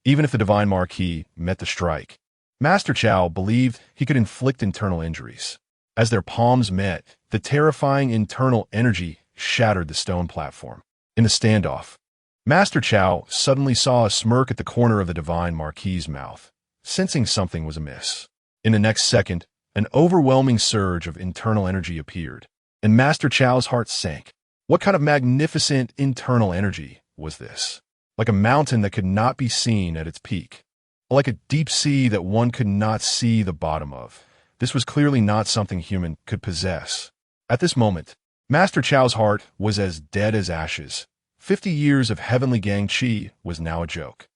Even if the Divine Marquis met the strike, Master Chow believed he could inflict internal injuries. As their palms met, the terrifying internal energy shattered the stone platform. In the standoff, Master Chow suddenly saw a smirk at the corner of the Divine Marquis's mouth, sensing something was amiss. In the next second, an overwhelming surge of internal energy appeared, and Master Chow's heart sank. What kind of magnificent internal energy was this? Like a mountain that could not be seen at its peak. Like a deep sea that one could not see the bottom of. This was clearly not something human could possess. At this moment, Master Chow's heart was as dead as ashes. 50 years of heavenly Gang Chi was now a joke.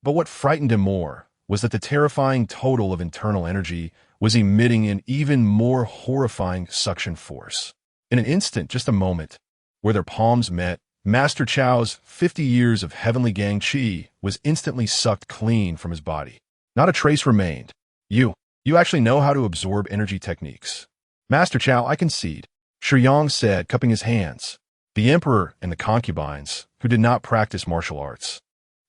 But what frightened him more was that the terrifying total of internal energy was emitting an even more horrifying suction force. In an instant, just a moment, where their palms met, Master Chow's 50 years of heavenly Gang Chi was instantly sucked clean from his body. Not a trace remained. You actually know how to absorb energy techniques. Master Chow, I concede, Shiyang said, cupping his hands. The Emperor and the concubines, who did not practice martial arts,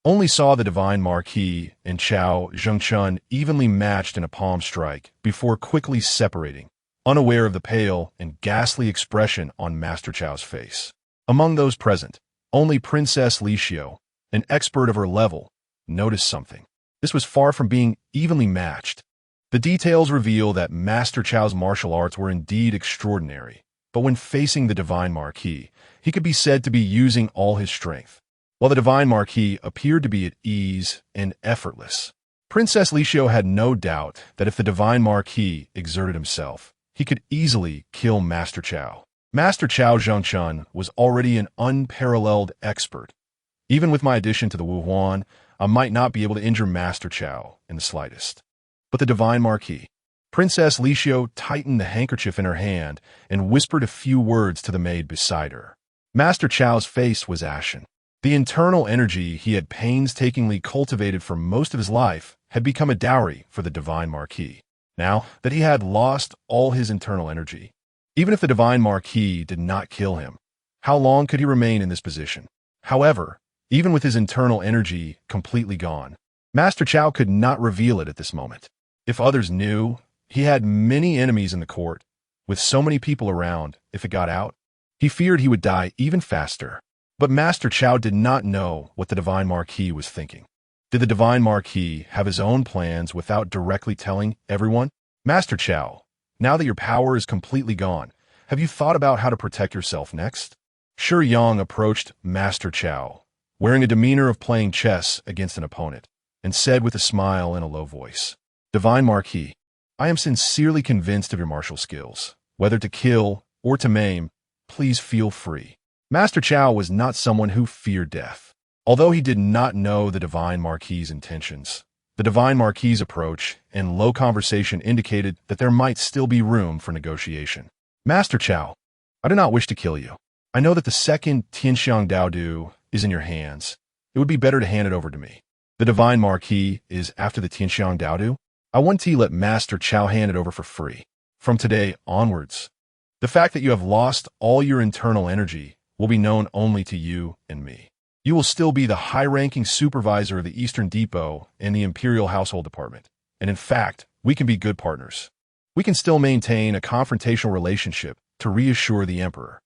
only saw the Divine Marquis and Chao Zhengchun evenly matched in a palm strike before quickly separating, unaware of the pale and ghastly expression on Master Chow's face. Among those present, only Princess Li Xiu, an expert of her level, noticed something. This was far from being evenly matched. The details reveal that Master Chow's martial arts were indeed extraordinary, but when facing the Divine Marquis, he could be said to be using all his strength, while the Divine Marquis appeared to be at ease and effortless. Princess Li Xiu had no doubt that if the Divine Marquis exerted himself, he could easily kill Master Chow. Master Chao Zhengchun was already an unparalleled expert. Even with my addition to the Wu Huan, I might not be able to injure Master Chow in the slightest. But the Divine Marquis. Princess Li Xiu tightened the handkerchief in her hand and whispered a few words to the maid beside her. Master Chow's face was ashen. The internal energy he had painstakingly cultivated for most of his life had become a dowry for the Divine Marquis. Now that he had lost all his internal energy, even if the Divine Marquis did not kill him, how long could he remain in this position? However, even with his internal energy completely gone, Master Chow could not reveal it at this moment. If others knew, he had many enemies in the court. With so many people around, if it got out, he feared he would die even faster. But Master Chow did not know what the Divine Marquis was thinking. Did the Divine Marquis have his own plans without directly telling everyone? Master Chow, now that your power is completely gone, have you thought about how to protect yourself next? Shiyang approached Master Chow, wearing a demeanor of playing chess against an opponent, and said with a smile in a low voice, Divine Marquis, I am sincerely convinced of your martial skills. Whether to kill or to maim, please feel free. Master Chow was not someone who feared death. Although he did not know the Divine Marquis's intentions, the Divine Marquis's approach and low conversation indicated that there might still be room for negotiation. Master Chow, I do not wish to kill you. I know that the second Tianxiang Daodu is in your hands. It would be better to hand it over to me. The Divine Marquis is after the Tianxiang Daodu. I want to let Master Chow hand it over for free. From today onwards, the fact that you have lost all your internal energy will be known only to you and me. You will still be the high-ranking supervisor of the Eastern Depot and the Imperial Household Department. And in fact, we can be good partners. We can still maintain a confrontational relationship to reassure the Emperor.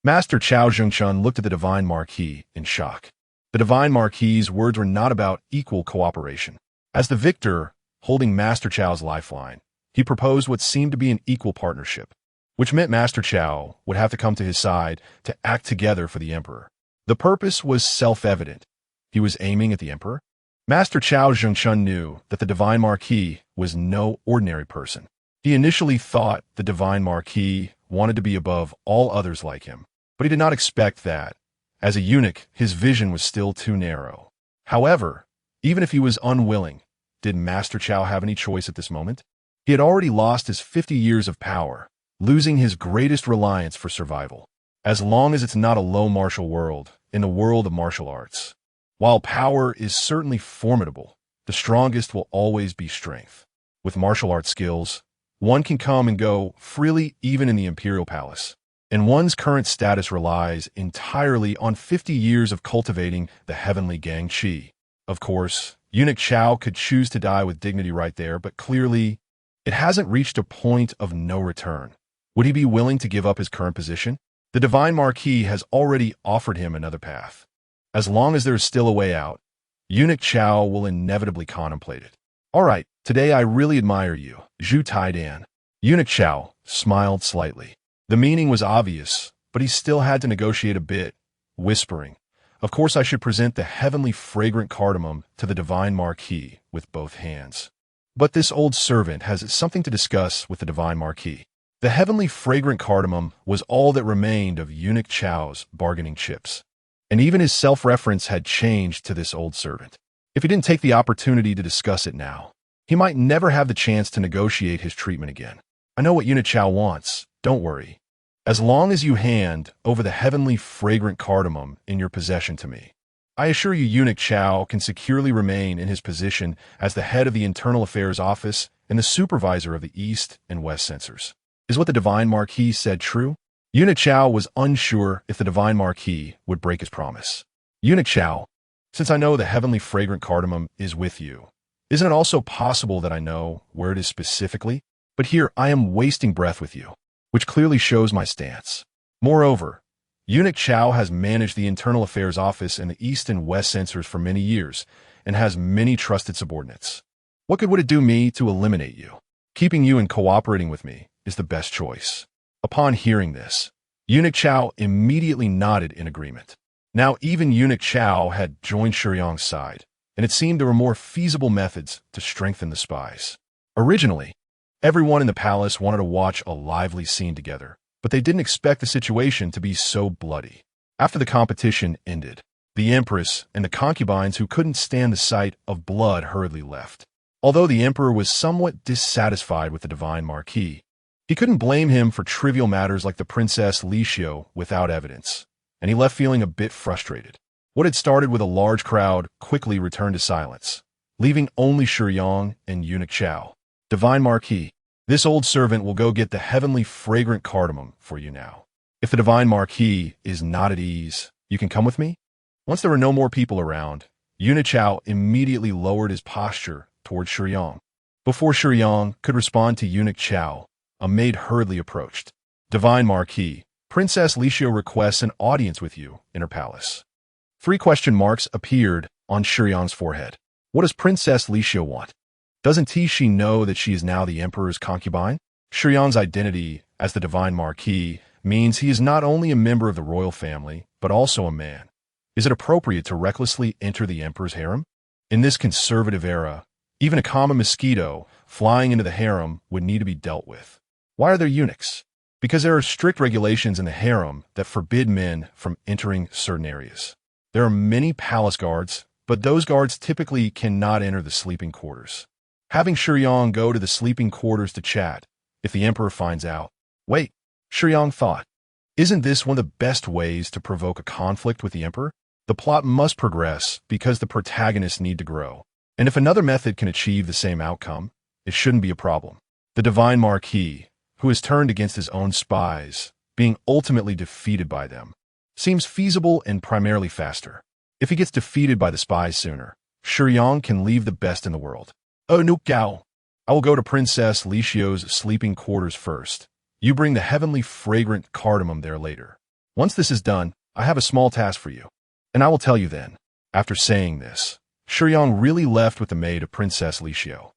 Master Chao Zhengchun looked at the Divine Marquis in shock. The Divine Marquis's words were not about equal cooperation. As the victor, holding Master Chow's lifeline, he proposed what seemed to be an equal partnership, which meant Master Chow would have to come to his side to act together for the Emperor. The purpose was self-evident. He was aiming at the Emperor. Master Chow Zhengchun knew that the Divine Marquis was no ordinary person. He initially thought the Divine Marquis wanted to be above all others like him, but he did not expect that. As a eunuch, his vision was still too narrow. However, even if he was unwilling, did Master Chow have any choice at this moment? He had already lost his 50 years of power, losing his greatest reliance for survival. As long as it's not a low martial world, in the world of martial arts. While power is certainly formidable, the strongest will always be strength. With martial arts skills, one can come and go freely even in the Imperial Palace, and one's current status relies entirely on 50 years of cultivating the heavenly Gang Chi. Of course, Eunuch Chow could choose to die with dignity right there, but clearly, it hasn't reached a point of no return. Would he be willing to give up his current position? The Divine Marquis has already offered him another path. As long as there is still a way out, Eunuch Chow will inevitably contemplate it. All right, today I really admire you, Zhu Taidan. Eunuch Chow smiled slightly. The meaning was obvious, but he still had to negotiate a bit, whispering, "Of course I should present the heavenly fragrant cardamom to the Divine Marquis with both hands. But this old servant has something to discuss with the Divine Marquis." The heavenly fragrant cardamom was all that remained of Eunuch Chow's bargaining chips. And even his self-reference had changed to this old servant. If he didn't take the opportunity to discuss it now, he might never have the chance to negotiate his treatment again. I know what Eunuch Chow wants, don't worry. As long as you hand over the heavenly fragrant cardamom in your possession to me, I assure you Eunuch Chow can securely remain in his position as the head of the Internal Affairs Office and the supervisor of the East and West Censors. Is what the Divine Marquis said true? Eunuch Chow was unsure if the Divine Marquis would break his promise. Eunuch Chow, since I know the heavenly fragrant cardamom is with you, isn't it also possible that I know where it is specifically? But here I am wasting breath with you, which clearly shows my stance. Moreover, Eunuch Chow has managed the Internal Affairs Office and the East and West Censors for many years and has many trusted subordinates. What good would it do me to eliminate you? Keeping you and cooperating with me is the best choice. Upon hearing this, Eunuch Chow immediately nodded in agreement. Now even Eunuch Chow had joined Shiyang's side, and it seemed there were more feasible methods to strengthen the spies. Originally, everyone in the palace wanted to watch a lively scene together, but they didn't expect the situation to be so bloody. After the competition ended, the Empress and the concubines who couldn't stand the sight of blood hurriedly left. Although the Emperor was somewhat dissatisfied with the Divine Marquis, he couldn't blame him for trivial matters like the Princess Lishio without evidence, and he left feeling a bit frustrated. What had started with a large crowd quickly returned to silence, leaving only Shiyang and Eunuch Chow. Divine Marquis, this old servant will go get the heavenly fragrant cardamom for you now. If the Divine Marquis is not at ease, you can come with me? Once there were no more people around, Eunuch Chow immediately lowered his posture towards Shiyang. Before Shiyang could respond to Eunuch Chow, a maid hurriedly approached. Divine Marquis, Princess Lishio requests an audience with you in her palace. 3 question marks appeared on Shiyang's forehead. What does Princess Lishio want? Doesn't she know that she is now the Emperor's concubine? Shiyang's identity as the Divine Marquis means he is not only a member of the royal family, but also a man. Is it appropriate to recklessly enter the Emperor's harem? In this conservative era, even a common mosquito flying into the harem would need to be dealt with. Why are there eunuchs? Because there are strict regulations in the harem that forbid men from entering certain areas. There are many palace guards, but those guards typically cannot enter the sleeping quarters. Having Shiyang go to the sleeping quarters to chat, if the Emperor finds out. Wait, Shiyang thought. Isn't this one of the best ways to provoke a conflict with the Emperor? The plot must progress because the protagonists need to grow. And if another method can achieve the same outcome, it shouldn't be a problem. The Divine Marquis, who has turned against his own spies, being ultimately defeated by them, seems feasible and primarily faster. If he gets defeated by the spies sooner, Shiyang can leave the best in the world. Oh, no, Gao. I will go to Princess Lishio's sleeping quarters first. You bring the heavenly fragrant cardamom there later. Once this is done, I have a small task for you, and I will tell you then. After saying this, Shiyang really left with the maid of Princess Lishio.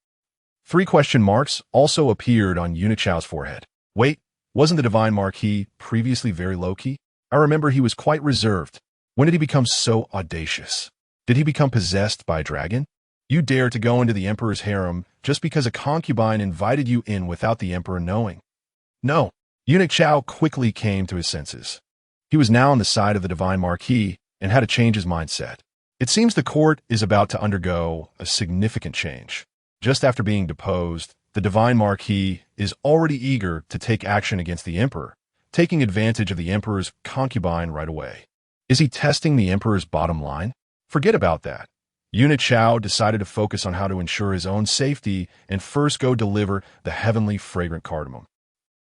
3 question marks also appeared on Eunuch Chao's forehead. Wait, wasn't the Divine Marquis previously very low-key? I remember he was quite reserved. When did he become so audacious? Did he become possessed by a dragon? You dare to go into the Emperor's harem just because a concubine invited you in without the Emperor knowing? No. Eunuch Chao quickly came to his senses. He was now on the side of the Divine Marquis and had to change his mindset. It seems the court is about to undergo a significant change. Just after being deposed, the Divine Marquis is already eager to take action against the Emperor, taking advantage of the Emperor's concubine right away. Is he testing the Emperor's bottom line? Forget about that. Eunuch Chao decided to focus on how to ensure his own safety and first go deliver the heavenly fragrant cardamom.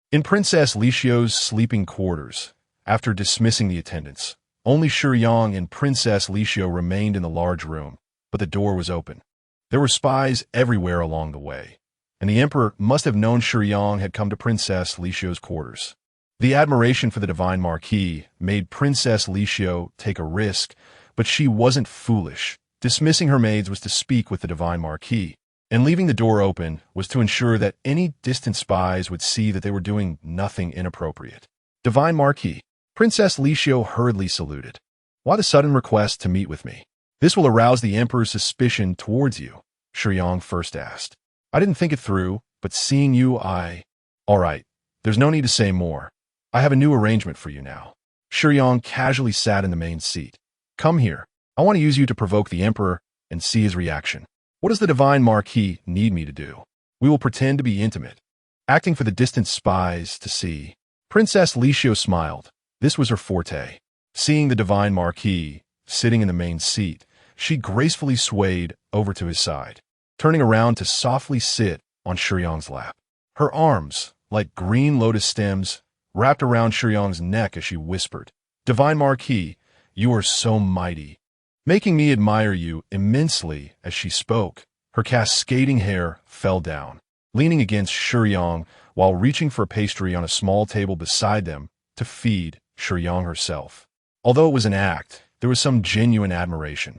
In Princess Lishio's sleeping quarters, after dismissing the attendants, only Shiyang and Princess Lishio remained in the large room, but the door was open. There were spies everywhere along the way, and the Emperor must have known Shiyang had come to Princess Lishio's quarters. The admiration for the Divine Marquis made Princess Lishio take a risk, but she wasn't foolish. Dismissing her maids was to speak with the Divine Marquis, and leaving the door open was to ensure that any distant spies would see that they were doing nothing inappropriate. Divine Marquis. Princess Lishio hurriedly saluted. Why the sudden request to meet with me? This will arouse the Emperor's suspicion towards you, Shiyang first asked. I didn't think it through, but seeing you, All right, there's no need to say more. I have a new arrangement for you now. Shiyang casually sat in the main seat. Come here. I want to use you to provoke the Emperor and see his reaction. What does the Divine Marquis need me to do? We will pretend to be intimate, acting for the distant spies to see. Princess Lishio smiled. This was her forte. Seeing the Divine Marquis sitting in the main seat, she gracefully swayed over to his side, turning around to softly sit on Shiyang's lap. Her arms, like green lotus stems, wrapped around Shiyang's neck as she whispered, Divine Marquis, you are so mighty, making me admire you immensely. As she spoke, her cascading hair fell down, leaning against Shiyang while reaching for a pastry on a small table beside them to feed Shiyang herself. Although it was an act, there was some genuine admiration.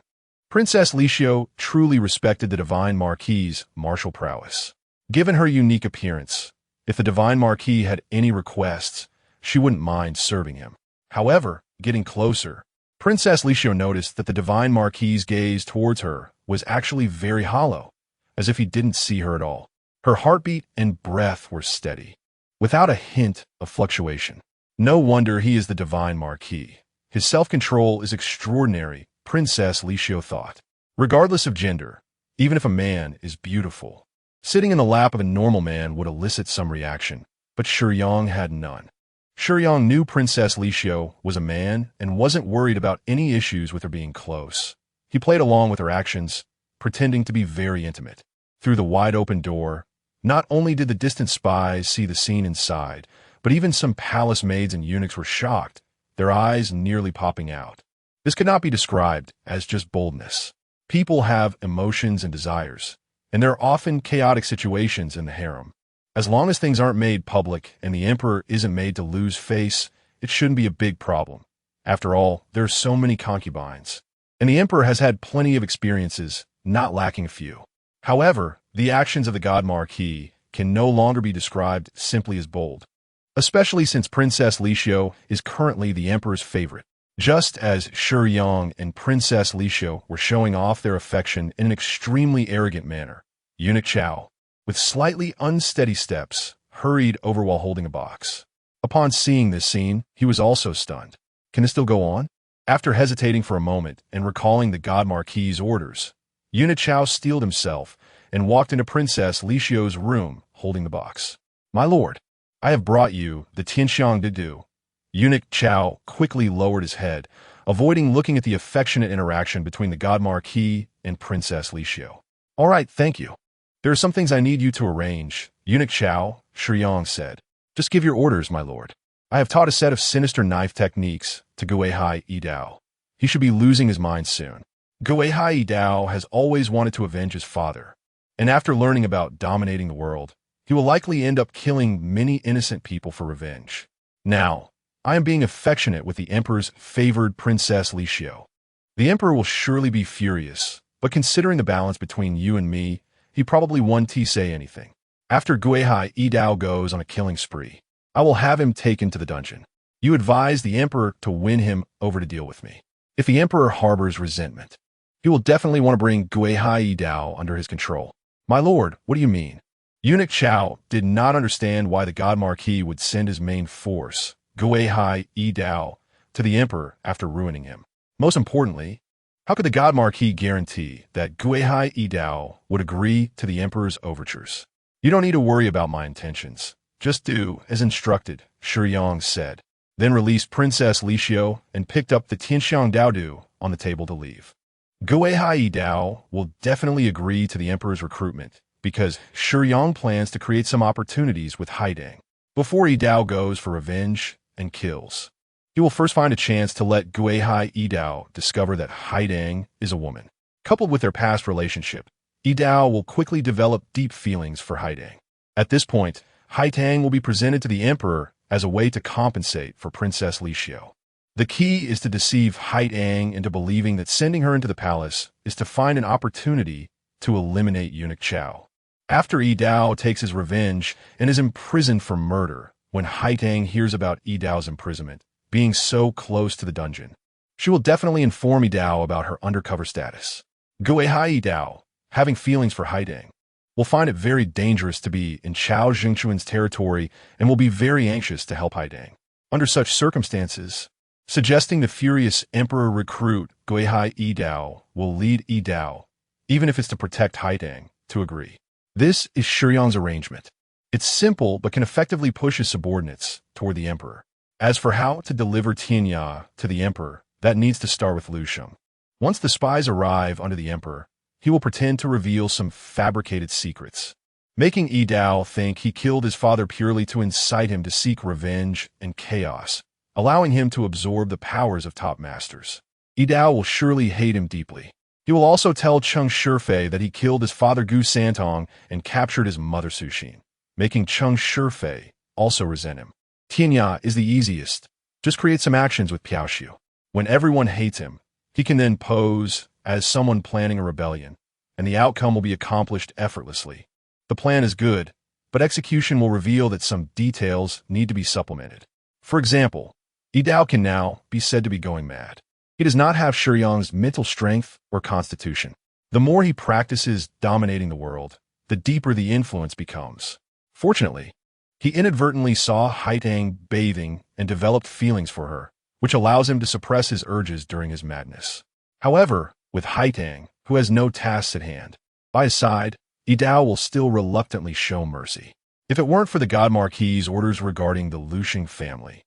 Princess Lishio truly respected the Divine Marquis's martial prowess. Given her unique appearance, if the Divine Marquis had any requests, she wouldn't mind serving him. However, getting closer, Princess Lishio noticed that the Divine Marquis's gaze towards her was actually very hollow, as if he didn't see her at all. Her heartbeat and breath were steady, without a hint of fluctuation. No wonder he is the Divine Marquis. His self-control is extraordinary, Princess Lishio thought. Regardless of gender, even if a man is beautiful, sitting in the lap of a normal man would elicit some reaction, but Shiyang had none. Shiyang knew Princess Lishio was a man and wasn't worried about any issues with her being close. He played along with her actions, pretending to be very intimate. Through the wide-open door, not only did the distant spies see the scene inside, but even some palace maids and eunuchs were shocked, their eyes nearly popping out. This could not be described as just boldness. People have emotions and desires, and there are often chaotic situations in the harem. As long as things aren't made public and the Emperor isn't made to lose face, it shouldn't be a big problem. After all, there are so many concubines, and the Emperor has had plenty of experiences, not lacking a few. However, the actions of the God Marquis can no longer be described simply as bold, especially since Princess Lishio is currently the Emperor's favorite. Just as Shiyang and Princess Lishio were showing off their affection in an extremely arrogant manner, Eunuch Chao, with slightly unsteady steps, hurried over while holding a box. Upon seeing this scene, he was also stunned. Can this still go on? After hesitating for a moment and recalling the God Marquis's orders, Eunuch Chao steeled himself and walked into Princess Lishio's room holding the box. My lord, I have brought you the Tianxiang de Du. Eunuch Chao quickly lowered his head, avoiding looking at the affectionate interaction between the God Marquis and Princess Lishio. All right, thank you. There are some things I need you to arrange, Eunuch Chao, Shiyang said. Just give your orders, my lord. I have taught a set of sinister knife techniques to Guihai Yidao. He should be losing his mind soon. Guihai Yidao has always wanted to avenge his father, and after learning about dominating the world, he will likely end up killing many innocent people for revenge. Now, I am being affectionate with the Emperor's favored Princess Lishio. The emperor will surely be furious, but considering the balance between you and me, he probably won't say anything. After Guihai Yidao goes on a killing spree, I will have him taken to the dungeon. You advise the emperor to win him over to deal with me. If the emperor harbors resentment, he will definitely want to bring Guihai Yidao under his control. My lord, what do you mean? Eunuch Chao did not understand why the God Marquis would send his main force, Guihai Yidao, to the emperor after ruining him. Most importantly, how could the God Marquis guarantee that Guihai Yidao would agree to the emperor's overtures? You don't need to worry about my intentions. Just do as instructed, Shiyang said, then released Princess Lishio and picked up the Tianxiang Daodu on the table to leave. Guihai Yidao will definitely agree to the emperor's recruitment because Shiyang plans to create some opportunities with Haidang before Yidao goes for revenge and kills. He will first find a chance to let Guihai Yidao discover that Haidang is a woman. Coupled with their past relationship, Yidao will quickly develop deep feelings for Haidang. At this point, Haidang will be presented to the emperor as a way to compensate for Princess Lishio. The key is to deceive Haidang into believing that sending her into the palace is to find an opportunity to eliminate Eunuch Chao. After Yidao takes his revenge and is imprisoned for murder, when Haidang hears about Yidao's imprisonment, being so close to the dungeon, she will definitely inform Yidao about her undercover status. Guihai Yidao, having feelings for Haidang, will find it very dangerous to be in Chao Jingchuan's territory and will be very anxious to help Haidang. Under such circumstances, suggesting the furious emperor recruit Guihai Yidao will lead Yidao, even if it's to protect Haidang, to agree. This is Shiyang's arrangement. It's simple but can effectively push his subordinates toward the emperor. As for how to deliver Tianya to the emperor, that needs to start with Lu Sheng. Once the spies arrive under the emperor, he will pretend to reveal some fabricated secrets, making Yidao think he killed his father purely to incite him to seek revenge and chaos, allowing him to absorb the powers of top masters. Yidao will surely hate him deeply. He will also tell Cheng Shifei that he killed his father Gu Santong and captured his mother Suxin, making Cheng Shifei also resent him. Tianya is the easiest. Just create some actions with Piaoxiu. When everyone hates him, he can then pose as someone planning a rebellion, and the outcome will be accomplished effortlessly. The plan is good, but execution will reveal that some details need to be supplemented. For example, Yidao can now be said to be going mad. He does not have Shiyang's mental strength or constitution. The more he practices dominating the world, the deeper the influence becomes. Fortunately, he inadvertently saw Haidang bathing and developed feelings for her, which allows him to suppress his urges during his madness. However, with Haidang, who has no tasks at hand, by his side, Yidao will still reluctantly show mercy. If it weren't for the God Marquis's orders regarding the Lu Sheng family,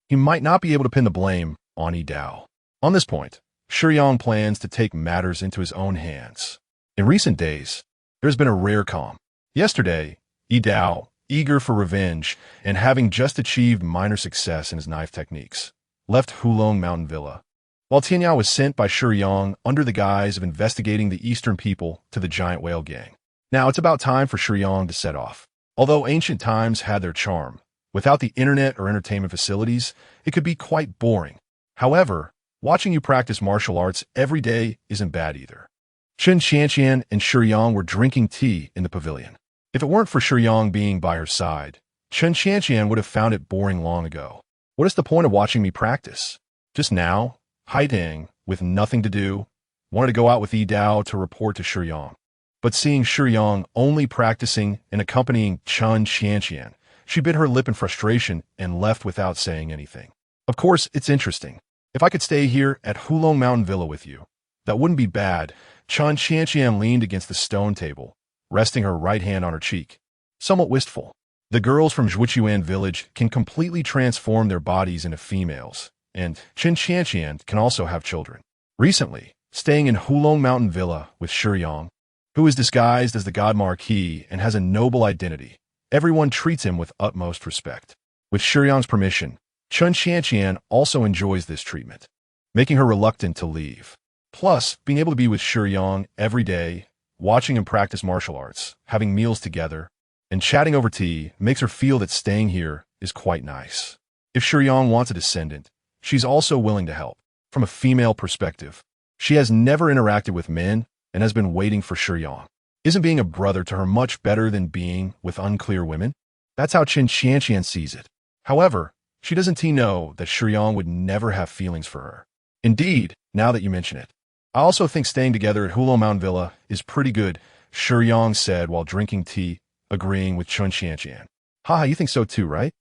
he might not be able to pin the blame on Yidao. On this point, Shiyang plans to take matters into his own hands. In recent days, there has been a rare calm. Yesterday, Yidao, eager for revenge and having just achieved minor success in his knife techniques, left Hulong Mountain Villa, while Tianya was sent by Shiyang under the guise of investigating the eastern people to the giant whale gang. Now it's about time for Shiyang to set off. Although ancient times had their charm, without the internet or entertainment facilities, it could be quite boring. However, watching you practice martial arts every day isn't bad either. Chen Qianqian and Shiyang were drinking tea in the pavilion. If it weren't for Shiyang being by her side, Chen Qianqian would have found it boring long ago. What is the point of watching me practice? Just now, Haidang, with nothing to do, wanted to go out with Yidao to report to Shiyang. But seeing Shiyang only practicing and accompanying Chen Qianqian, she bit her lip in frustration and left without saying anything. Of course, it's interesting. If I could stay here at Hulong Mountain Villa with you, that wouldn't be bad. Chen Qianqian leaned against the stone table, resting her right hand on her cheek, somewhat wistful. The girls from Zhuqiuan village can completely transform their bodies into females, and Chen Qianqian can also have children. Recently, staying in Hulong Mountain Villa with Shiyang, who is disguised as the God Marquis and has a noble identity, everyone treats him with utmost respect. With Shiyang's permission, Chen Qianqian also enjoys this treatment, making her reluctant to leave. Plus, being able to be with Shiyang every day, watching him practice martial arts, having meals together, and chatting over tea makes her feel that staying here is quite nice. If Shiyang wants a descendant, she's also willing to help. From a female perspective, She has never interacted with men and has been waiting for Shiyang. Isn't being a brother to her much better than being with unclear women? That's how Qian sees it. However, she doesn't know that Shiyang would never have feelings for her. Indeed, now that you mention it. I also think staying together at Hulo Mountain Villa is pretty good, Shiyang said while drinking tea, agreeing with Qian. Haha, you think so too, right?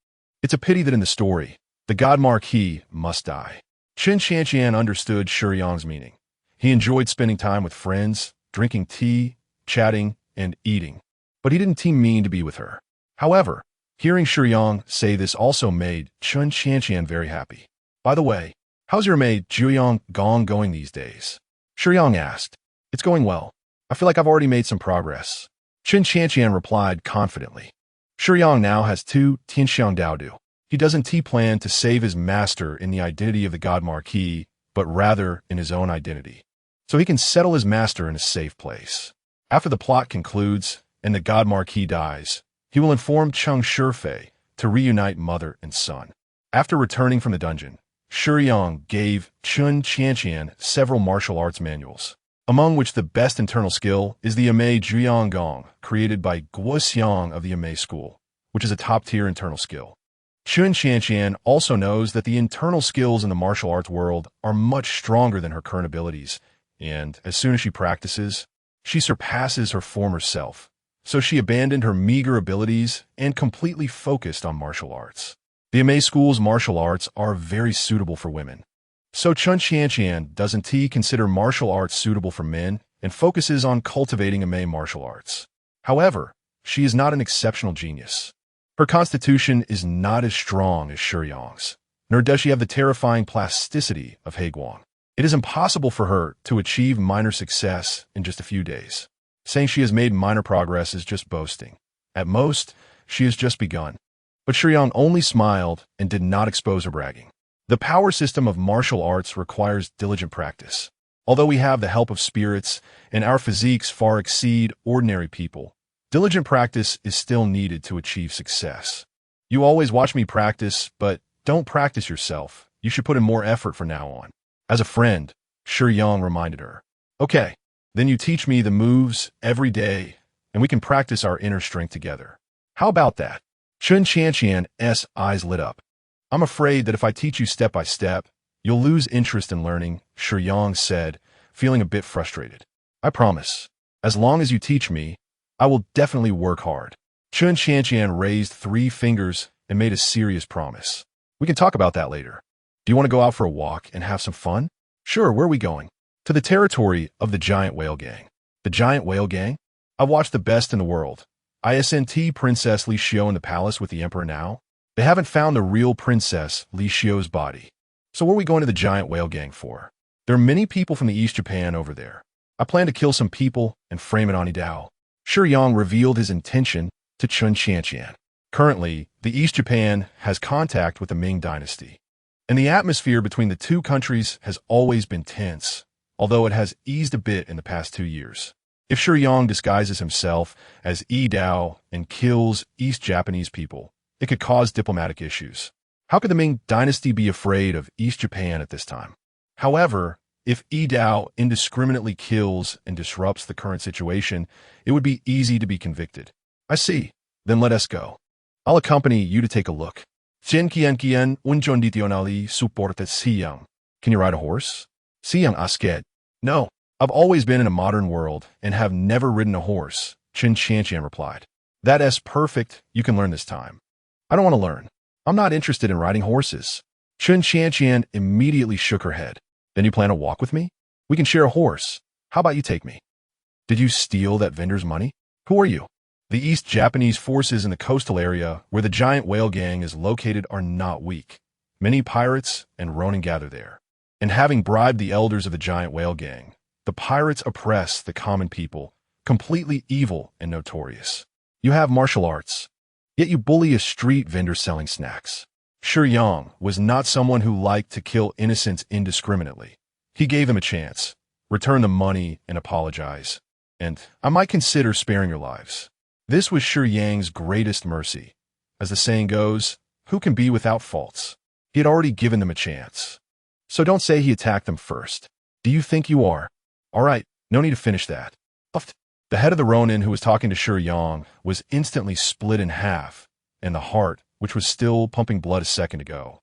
It's a pity that in the story, the god Marquis must die. Qian understood Shiyang's meaning. He enjoyed spending time with friends, drinking tea, chatting, and eating. But he didn't mean to be with her. However, hearing Shiyang say this also made Qian very happy. By the way, how's your maid Zhuyang Gong going these days? Shiyang asked. It's going well. I feel like I've already made some progress. Qian replied confidently. Shiyang now has 2 Tianxiang Daodu. He doesn't plan to save his master in the identity of the god Marquis, but rather in his own identity. So he can settle his master in a safe place. After the plot concludes and the god Marquis dies, he will inform Cheng Shifei to reunite mother and son. After returning from the dungeon, Shiyang gave Qian several martial arts manuals, among which the best internal skill is the Amei Zhuyang Gong, created by Guo Xiang of the Amei School, which is a top-tier internal skill. Qian also knows that the internal skills in the martial arts world are much stronger than her current abilities, and as soon as she practices, she surpasses her former self. So she abandoned her meager abilities and completely focused on martial arts. The Amei School's martial arts are very suitable for women. So Qian doesn't consider martial arts suitable for men and focuses on cultivating Amei martial arts. However, she is not an exceptional genius. Her constitution is not as strong as Shiyang's, nor does she have the terrifying plasticity of Heiguang. It is impossible for her to achieve minor success in just a few days. Saying she has made minor progress is just boasting. At most, she has just begun. But Shiyang only smiled and did not expose her bragging. The power system of martial arts requires diligent practice. Although we have the help of spirits and our physiques far exceed ordinary people, diligent practice is still needed to achieve success. You always watch me practice, but don't practice yourself. You should put in more effort from now on. As a friend, Shiyang reminded her. Okay, then you teach me the moves every day, and we can practice our inner strength together. How about that? Qian's eyes lit up. I'm afraid that if I teach you step by step, you'll lose interest in learning, Shiyang said, feeling a bit frustrated. I promise. As long as you teach me, I will definitely work hard. Qian raised 3 fingers and made a serious promise. We can talk about that later. Do you want to go out for a walk and have some fun? Sure, where are we going? To the territory of the Giant Whale Gang. The Giant Whale Gang? I've watched the best in the world. Isn't Princess Li Xiu in the palace with the Emperor now? They haven't found the real Princess Li Xiu's body. So what are we going to the Giant Whale Gang for? There are many people from the East Japan over there. I plan to kill some people and frame it on Idao. Shiyang revealed his intention to Qian. Currently, the East Japan has contact with the Ming Dynasty, and the atmosphere between the 2 countries has always been tense, although it has eased a bit in the past 2 years. If Shiyang disguises himself as Idao and kills East Japanese people, it could cause diplomatic issues. How could the Ming Dynasty be afraid of East Japan at this time? However, if Idao indiscriminately kills and disrupts the current situation, it would be easy to be convicted. I see. Then let us go. I'll accompany you to take a look. Un condicionally soportes Shiyang. Can you ride a horse? Shiyang asked. No, I've always been in a modern world and have never ridden a horse, Qian replied. That's perfect. You can learn this time. I don't want to learn. I'm not interested in riding horses. Qian immediately shook her head. Then you plan to walk with me? We can share a horse. How about you take me? Did you steal that vendor's money? Who are you? The East Japanese forces in the coastal area where the Giant Whale Gang is located are not weak. Many pirates and Ronin gather there. And having bribed the elders of the Giant Whale Gang, the pirates oppress the common people, completely evil and notorious. You have martial arts, yet you bully a street vendor selling snacks. Shiyang was not someone who liked to kill innocents indiscriminately. He gave them a chance, return the money and apologize, and I might consider sparing your lives. This was Shiyang's greatest mercy. As the saying goes, who can be without faults? He had already given them a chance. So don't say he attacked them first. Do you think you are? All right, no need to finish that. The head of the Ronin who was talking to Shiyang was instantly split in half, and the heart, which was still pumping blood a second ago,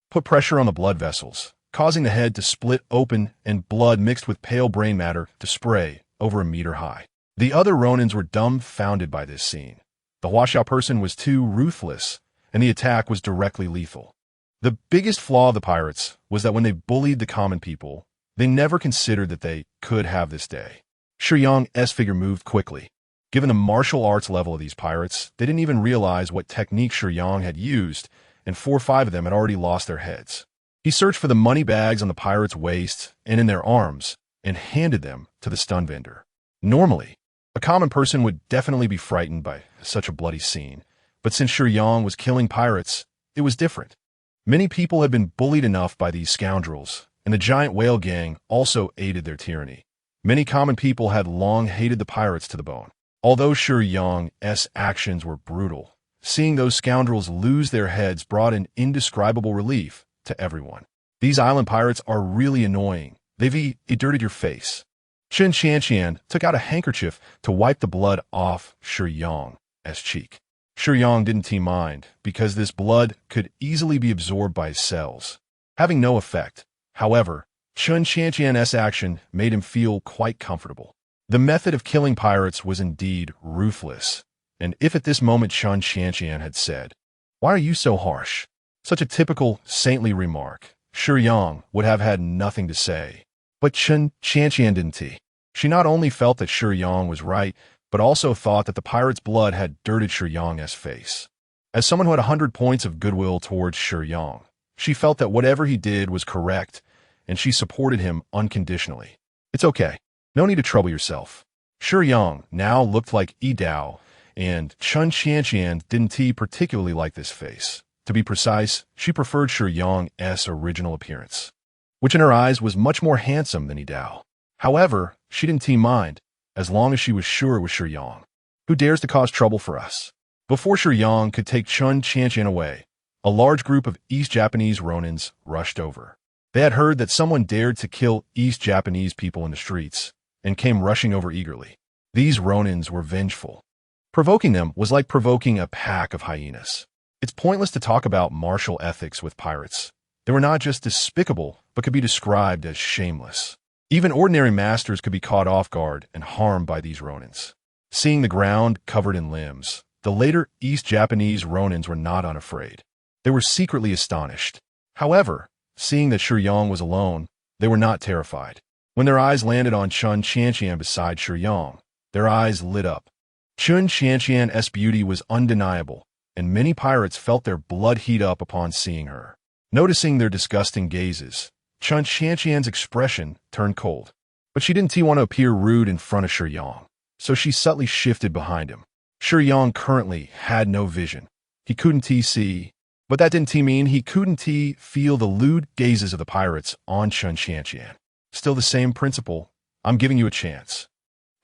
put pressure on the blood vessels, causing the head to split open and blood mixed with pale brain matter to spray over a meter high. The other Ronins were dumbfounded by this scene. The Huaxiao person was too ruthless, and the attack was directly lethal. The biggest flaw of the pirates was that when they bullied the common people, they never considered that they could have this day. Shiyang's figure moved quickly. Given the martial arts level of these pirates, they didn't even realize what technique Shiyang had used, and 4 or 5 of them had already lost their heads. He searched for the money bags on the pirates' waist and in their arms, and handed them to the stun vendor. Normally, a common person would definitely be frightened by such a bloody scene, but since Shiyang was killing pirates, it was different. Many people had been bullied enough by these scoundrels, and the giant whale gang also aided their tyranny. Many common people had long hated the pirates to the bone. Although Shiyang's actions were brutal, seeing those scoundrels lose their heads brought an indescribable relief to everyone. These island pirates are really annoying. They've dirtied your face. Chen Qianqian took out a handkerchief to wipe the blood off Shiyang's cheek. Shiyang didn't mind, because this blood could easily be absorbed by his cells, having no effect. However, Chen Qianqian's action made him feel quite comfortable. The method of killing pirates was indeed ruthless, and if at this moment Chen Qianqian had said, "Why are you so harsh?" such a typical saintly remark, Shiyang would have had nothing to say. But Chen Qianqian didn't. She not only felt that Shiyang was right, but also thought that the pirate's blood had dirtied Shiyang's face. As someone who had 100 points of goodwill towards Shiyang, she felt that whatever he did was correct, and she supported him unconditionally. It's okay. No need to trouble yourself. Shiyang now looked like Dao, and Chen Qianqian didn't particularly like this face. To be precise, she preferred Shiyang's original appearance, which in her eyes was much more handsome than Dao. However, she didn't mind, as long as she was sure it was Shiyang. Who dares to cause trouble for us? Before Shiyang could take Chen Qianqian away, a large group of East Japanese Ronins rushed over. They had heard that someone dared to kill East Japanese people in the streets, and came rushing over eagerly. These Ronins were vengeful. Provoking them was like provoking a pack of hyenas. It's pointless to talk about martial ethics with pirates. They were not just despicable, but could be described as shameless. Even ordinary masters could be caught off guard and harmed by these Ronins. Seeing the ground covered in limbs, the later East Japanese Ronins were not unafraid. They were secretly astonished. However, seeing that Shiyang was alone, they were not terrified. When their eyes landed on Chen Qianqian beside Shiyang, their eyes lit up. Chen Qianqian's beauty was undeniable, and many pirates felt their blood heat up upon seeing her. Noticing their disgusting gazes, Chen Qianqian's expression turned cold. But she didn't want to appear rude in front of Shiyang, so she subtly shifted behind him. Shiyang currently had no vision. He couldn't see, but that didn't mean he couldn't feel the lewd gazes of the pirates on Chen Qianqian. Still the same principle. I'm giving you a chance.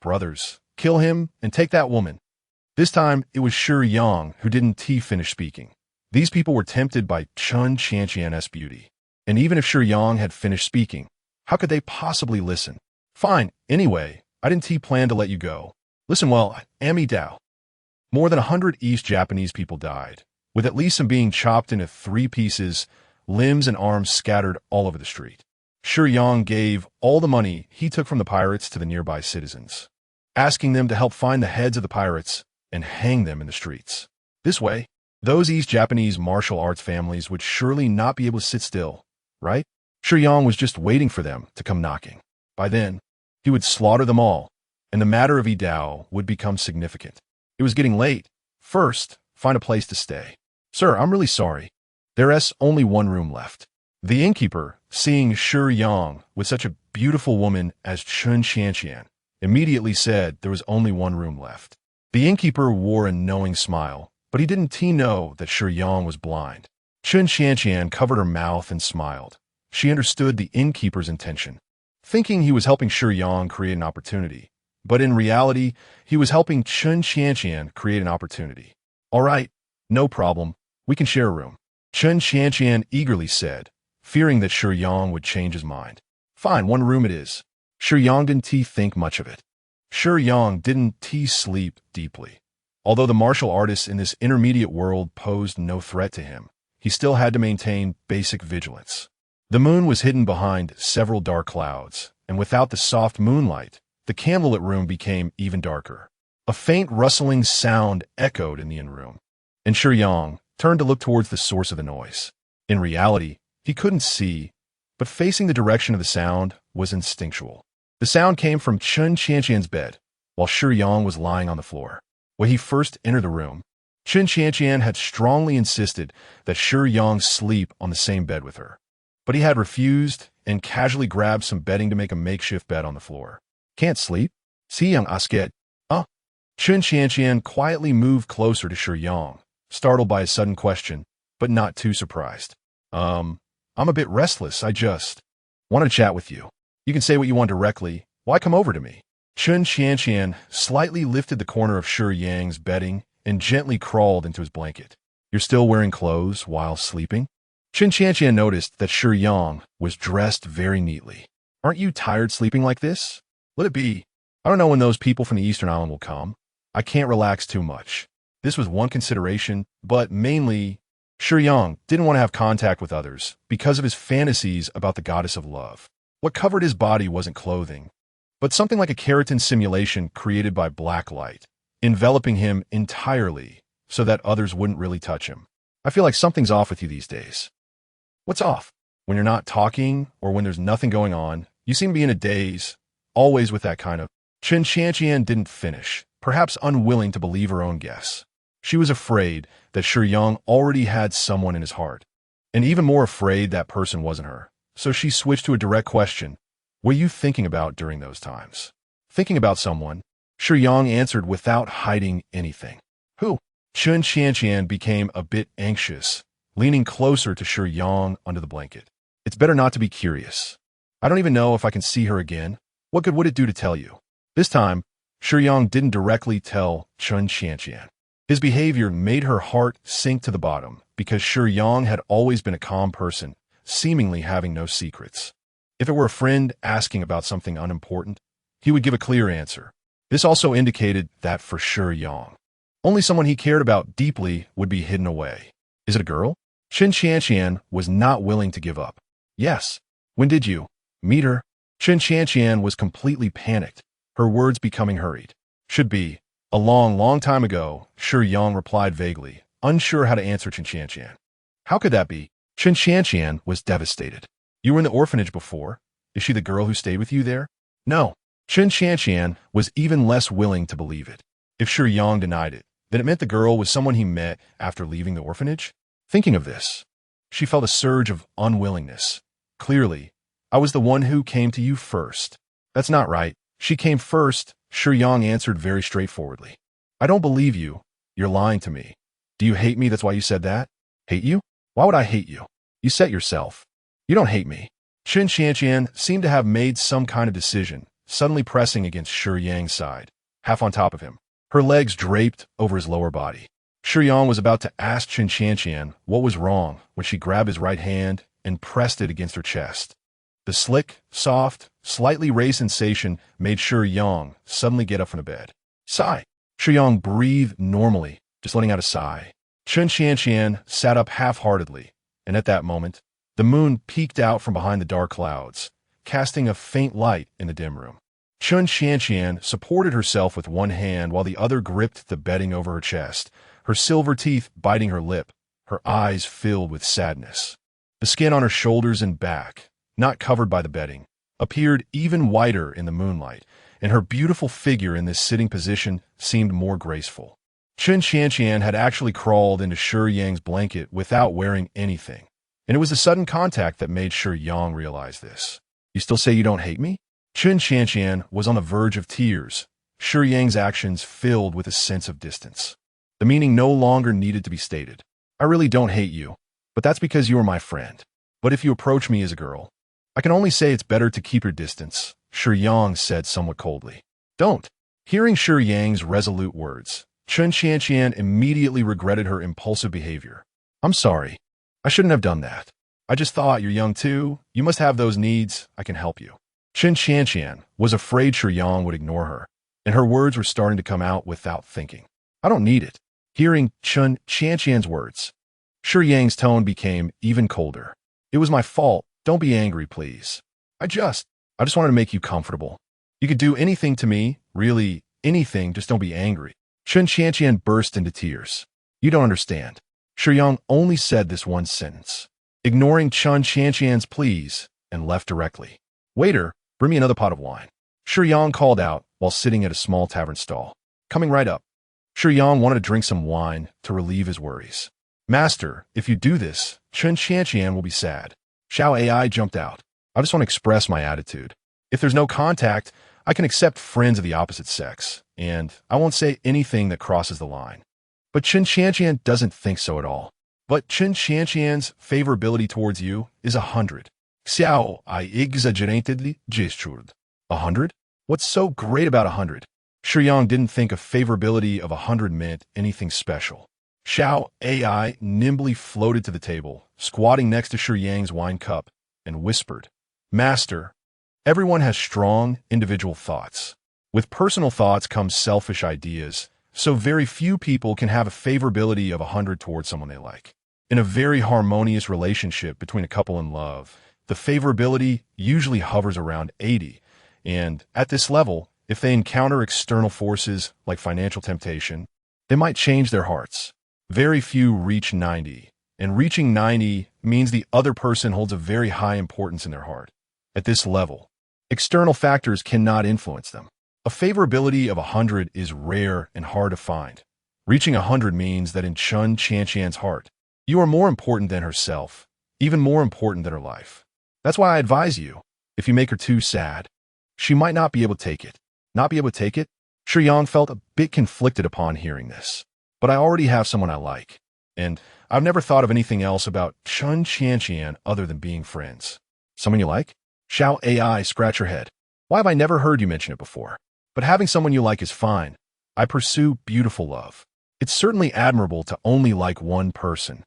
Brothers, kill him and take that woman. This time, it was Shiyang who didn't finish speaking. These people were tempted by Chen Qianqian's beauty. And even if Shiyang had finished speaking, how could they possibly listen? Fine, anyway, I didn't plan to let you go. Listen well, Dao. More than 100 East Japanese people died, with at least some being chopped into 3 pieces, limbs and arms scattered all over the street. Shiyang gave all the money he took from the pirates to the nearby citizens, asking them to help find the heads of the pirates and hang them in the streets. This way, those East Japanese martial arts families would surely not be able to sit still, right? Shiyang was just waiting for them to come knocking. By then, he would slaughter them all, and the matter of Dao would become significant. It was getting late. First, find a place to stay. Sir, I'm really sorry. There's only one room left. The innkeeper, seeing Shiyang with such a beautiful woman as Chen Qianqian, immediately said there was only one room left. The innkeeper wore a knowing smile, but he didn't know that Shiyang was blind. Chen Qianqian covered her mouth and smiled. She understood the innkeeper's intention, thinking he was helping Shiyang create an opportunity. But in reality, he was helping Chen Qianqian create an opportunity. All right, no problem. We can share a room. Chen Qianqian eagerly said, fearing that Shiyang would change his mind. Fine, one room it is. Shiyang didn't think much of it. Shiyang didn't sleep deeply. Although the martial artist in this intermediate world posed no threat to him, he still had to maintain basic vigilance. The moon was hidden behind several dark clouds, and without the soft moonlight, the candlelit room became even darker. A faint rustling sound echoed in the in-room, and Shiyang turned to look towards the source of the noise. In reality, he couldn't see, but facing the direction of the sound was instinctual. The sound came from Chun Qianqian's bed, while Shiyang was lying on the floor. When he first entered the room, Chun Qianqian had strongly insisted that Shiyang sleep on the same bed with her. But he had refused and casually grabbed some bedding to make a makeshift bed on the floor. Can't sleep? Shiyang asket. Chun Qianqian quietly moved closer to Shiyang, startled by his sudden question, but not too surprised. I'm a bit restless. I just want to chat with you. You can say what you want directly. Why come over to me? Chun Qianqian slightly lifted the corner of Shiyang's bedding and gently crawled into his blanket. You're still wearing clothes while sleeping? Chun Qianqian noticed that Shiyang was dressed very neatly. Aren't you tired sleeping like this? Let it be. I don't know when those people from the Eastern Island will come. I can't relax too much. This was one consideration, but mainly, Shiyang didn't want to have contact with others because of his fantasies about the goddess of love. What covered his body wasn't clothing, but something like a keratin simulation created by black light, enveloping him entirely so that others wouldn't really touch him. I feel like something's off with you these days. What's off? When you're not talking or when there's nothing going on, you seem to be in a daze, always with that kind of... Chun Qianqian didn't finish, perhaps unwilling to believe her own guess. She was afraid that Shiyang already had someone in his heart, and even more afraid that person wasn't her. So she switched to a direct question. What were you thinking about during those times? Thinking about someone, Shiyang answered without hiding anything. Who? Chun Qianqian became a bit anxious, leaning closer to Shiyang under the blanket. It's better not to be curious. I don't even know if I can see her again. What good would it do to tell you? This time, Shiyang didn't directly tell Chun Qianqian. His behavior made her heart sink to the bottom because Shiyang had always been a calm person, seemingly having no secrets. If it were a friend asking about something unimportant, he would give a clear answer. This also indicated that for Shiyang, only someone he cared about deeply would be hidden away. Is it a girl? Chun Qianqian was not willing to give up. Yes. When did you meet her? Chun Qianqian was completely panicked, her words becoming hurried. Should be. A long time ago, Shiyang replied vaguely, unsure how to answer Chun Qianqian. How could that be? Chun Qianqian was devastated. You were in the orphanage before. Is she the girl who stayed with you there? No. Chun Qianqian was even less willing to believe it. If Shiyang denied it, then it meant the girl was someone he met after leaving the orphanage? Thinking of this, she felt a surge of unwillingness. Clearly, I was the one who came to you first. That's not right. She came first, Shiyang answered very straightforwardly. I don't believe you. You're lying to me. Do you hate me? That's why you said that? Hate you? Why would I hate you? You said yourself. You don't hate me. Chun Qianqian seemed to have made some kind of decision, suddenly pressing against Shiyang's side, half on top of him, her legs draped over his lower body. Shiyang was about to ask Chun Qianqian what was wrong when she grabbed his right hand and pressed it against her chest. The slick, soft, slightly raised sensation made Shiyang suddenly get up from the bed. Sigh. Shiyang breathed normally, just letting out a sigh. Chun Qianqian sat up half-heartedly, and at that moment, the moon peeked out from behind the dark clouds, casting a faint light in the dim room. Chun Qianqian supported herself with one hand while the other gripped the bedding over her chest, her silver teeth biting her lip, her eyes filled with sadness. The skin on her shoulders and back, not covered by the bedding, appeared even whiter in the moonlight, and her beautiful figure in this sitting position seemed more graceful. Chun Qianqian had actually crawled into Shiyang's blanket without wearing anything, and it was the sudden contact that made Shiyang realize this. You still say you don't hate me? Chun Qianqian was on the verge of tears, Shiyang's actions filled with a sense of distance. The meaning no longer needed to be stated. I really don't hate you, but that's because you are my friend. But if you approach me as a girl, I can only say it's better to keep your distance, Shiyang said somewhat coldly. Don't. Hearing Shiyang's resolute words, Chun Qianqian immediately regretted her impulsive behavior. I'm sorry. I shouldn't have done that. I just thought you're young too. You must have those needs. I can help you. Chen Qianqian was afraid Shiyang would ignore her, and her words were starting to come out without thinking. I don't need it. Hearing Chen Qianqian's words, Shiyang's tone became even colder. It was my fault. Don't be angry, please. I just wanted to make you comfortable. You could do anything to me, really anything, just don't be angry. Chen Qianqian burst into tears. You don't understand. Shiyang only said this one sentence, ignoring Chen Qianqian's pleas, and left directly. Waiter, bring me another pot of wine. Shiyang called out while sitting at a small tavern stall. Coming right up. Shiyang wanted to drink some wine to relieve his worries. Master, if you do this, Chen Qianqian will be sad. Xiao AI jumped out. I just want to express my attitude. If there's no contact, I can accept friends of the opposite sex, and I won't say anything that crosses the line. But Chen Qianqian doesn't think so at all. But Chen Qianqian's favorability towards you is 100. Xiao I exaggeratedly gestured. 100? What's so great about 100? Shiyang didn't think a favorability of 100 meant anything special. Xiao AI nimbly floated to the table, squatting next to Shiyang's wine cup, and whispered, Master, everyone has strong, individual thoughts. With personal thoughts comes selfish ideas, so very few people can have a favorability of 100 towards someone they like. In a very harmonious relationship between a couple in love, the favorability usually hovers around 80, and at this level, if they encounter external forces like financial temptation, they might change their hearts. Very few reach 90, and reaching 90 means the other person holds a very high importance in their heart. At this level, external factors cannot influence them. A favorability of 100 is rare and hard to find. Reaching 100 means that in Chen Qianqian's heart, you are more important than herself, even more important than her life. That's why I advise you, if you make her too sad, she might not be able to take it. Not be able to take it? Shiyang felt a bit conflicted upon hearing this. But I already have someone I like, and I've never thought of anything else about Chen Qianqian other than being friends. Someone you like? Xiao AI scratch her head. Why have I never heard you mention it before? But having someone you like is fine. I pursue beautiful love. It's certainly admirable to only like one person.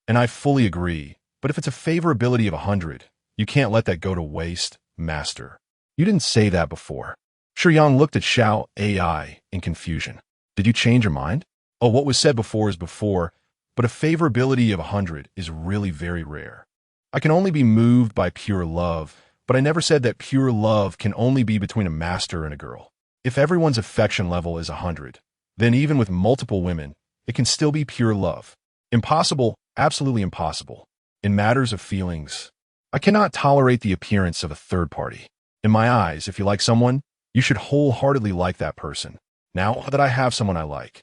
And I fully agree, but if it's a favorability of 100, you can't let that go to waste, master. You didn't say that before. Shiyang looked at Xiao AI in confusion. Did you change your mind? Oh, what was said before is before, but a favorability of 100 is really very rare. I can only be moved by pure love, but I never said that pure love can only be between a master and a girl. If everyone's affection level is 100, then even with multiple women, it can still be pure love. Impossible, absolutely impossible. In matters of feelings, I cannot tolerate the appearance of a third party. In my eyes, if you like someone, you should wholeheartedly like that person. Now that I have someone I like,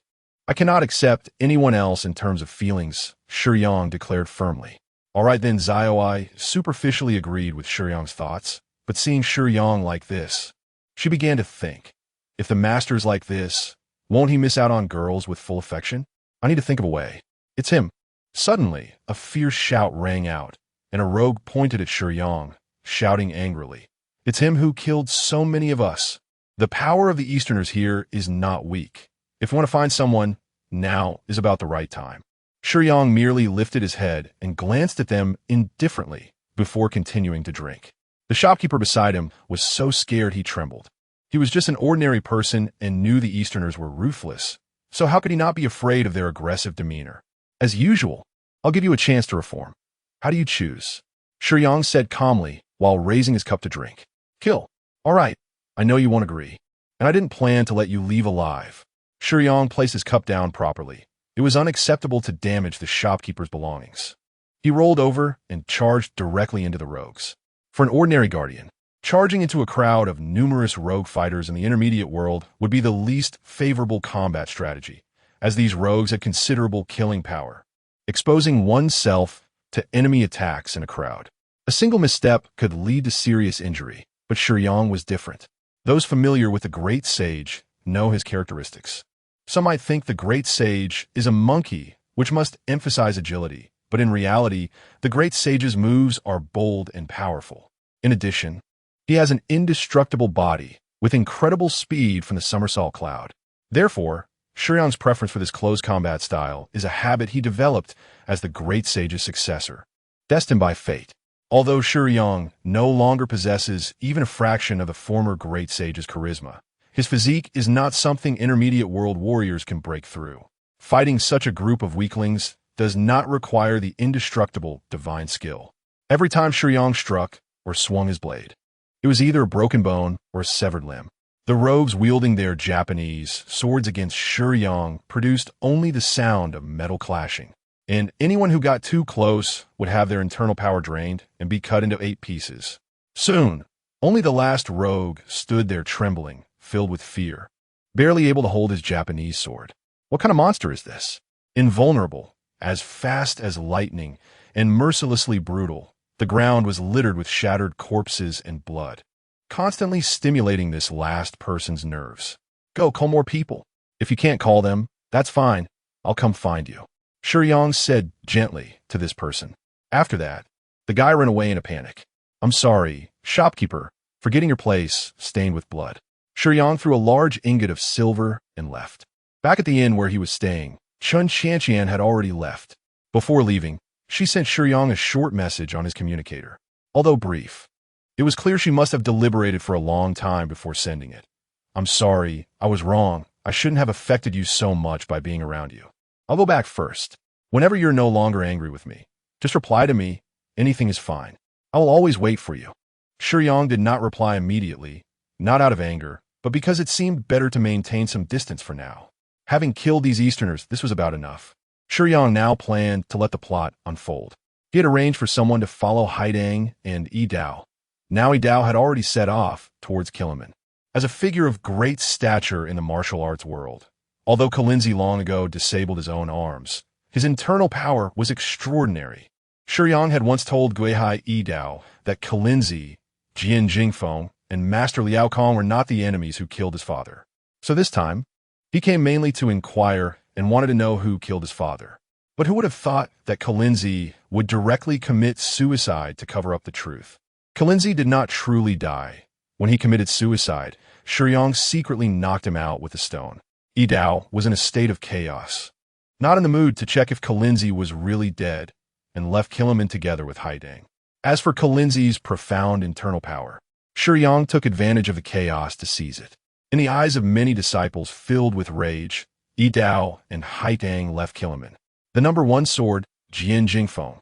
I cannot accept anyone else in terms of feelings, Shiyang declared firmly. All right then, Xiaoai superficially agreed with Shiyang's thoughts, but seeing Shiyang like this, she began to think, if the master's like this, won't he miss out on girls with full affection? I need to think of a way. It's him. Suddenly, a fierce shout rang out, and a rogue pointed at Shiyang, shouting angrily. It's him who killed so many of us. The power of the Easterners here is not weak. If you want to find someone, now is about the right time. Shiyang merely lifted his head and glanced at them indifferently before continuing to drink. The shopkeeper beside him was so scared he trembled. He was just an ordinary person and knew the Easterners were ruthless, so how could he not be afraid of their aggressive demeanor? As usual, I'll give you a chance to reform. How do you choose? Shiyang said calmly while raising his cup to drink. Kill. All right, I know you won't agree, and I didn't plan to let you leave alive. Shiyang placed his cup down properly. It was unacceptable to damage the shopkeeper's belongings. He rolled over and charged directly into the rogues. For an ordinary guardian, charging into a crowd of numerous rogue fighters in the intermediate world would be the least favorable combat strategy, as these rogues had considerable killing power, exposing oneself to enemy attacks in a crowd. A single misstep could lead to serious injury, but Shiyang was different. Those familiar with the Great Sage know his characteristics. Some might think the Great Sage is a monkey, which must emphasize agility, but in reality, the Great Sage's moves are bold and powerful. In addition, he has an indestructible body with incredible speed from the somersault cloud. Therefore, Shiyang's preference for this close combat style is a habit he developed as the Great Sage's successor. destined by fate. Although Shiyang no longer possesses even a fraction of the former great sage's charisma, his physique is not something intermediate world warriors can break through. Fighting such a group of weaklings does not require the indestructible divine skill. Every time Shiyang struck or swung his blade, it was either a broken bone or a severed limb. The rogues wielding their Japanese swords against Shiyang produced only the sound of metal clashing, and anyone who got too close would have their internal power drained and be cut into 8 pieces. Soon, only the last rogue stood there trembling, filled with fear, barely able to hold his Japanese sword. What kind of monster is this? Invulnerable, as fast as lightning, and mercilessly brutal, the ground was littered with shattered corpses and blood, constantly stimulating this last person's nerves. Go, call more people. If you can't call them, that's fine. I'll come find you, Shiyang said gently to this person. After that, the guy ran away in a panic. I'm sorry, shopkeeper, for getting your place stained with blood. Shiyang threw a large ingot of silver and left. Back at the inn where he was staying, Chun Shantian had already left. Before leaving, she sent Shiyang a short message on his communicator. Although brief, it was clear she must have deliberated for a long time before sending it. I'm sorry, I was wrong. I shouldn't have affected you so much by being around you. I'll go back first. Whenever you're no longer angry with me, just reply to me. Anything is fine. I will always wait for you. Shiyang did not reply immediately, not out of anger, but because it seemed better to maintain some distance for now. Having killed these Easterners, this was about enough. Shiyang now planned to let the plot unfold. He had arranged for someone to follow Haidang and Yi Dao. Now Yi Dao had already set off towards Kiliman. As a figure of great stature in the martial arts world, although Kalinzi long ago disabled his own arms, his internal power was extraordinary. Shiyang had once told Guihai Yi Dao that Kalinzi, Jian Jingfeng, and Master Liao Kong were not the enemies who killed his father. So this time, he came mainly to inquire and wanted to know who killed his father. But who would have thought that Kalinzi would directly commit suicide to cover up the truth? Kalinzi did not truly die. When he committed suicide, Shiyang secretly knocked him out with a stone. Yi Dao was in a state of chaos, not in the mood to check if Kalinzi was really dead, and left Kiliman together with Haidang. As for Kalinzi's profound internal power, Shiyang took advantage of the chaos to seize it. In the eyes of many disciples filled with rage, Yi Dao and Haidang left Kiliman. The number 1 sword, Jian Jingfeng,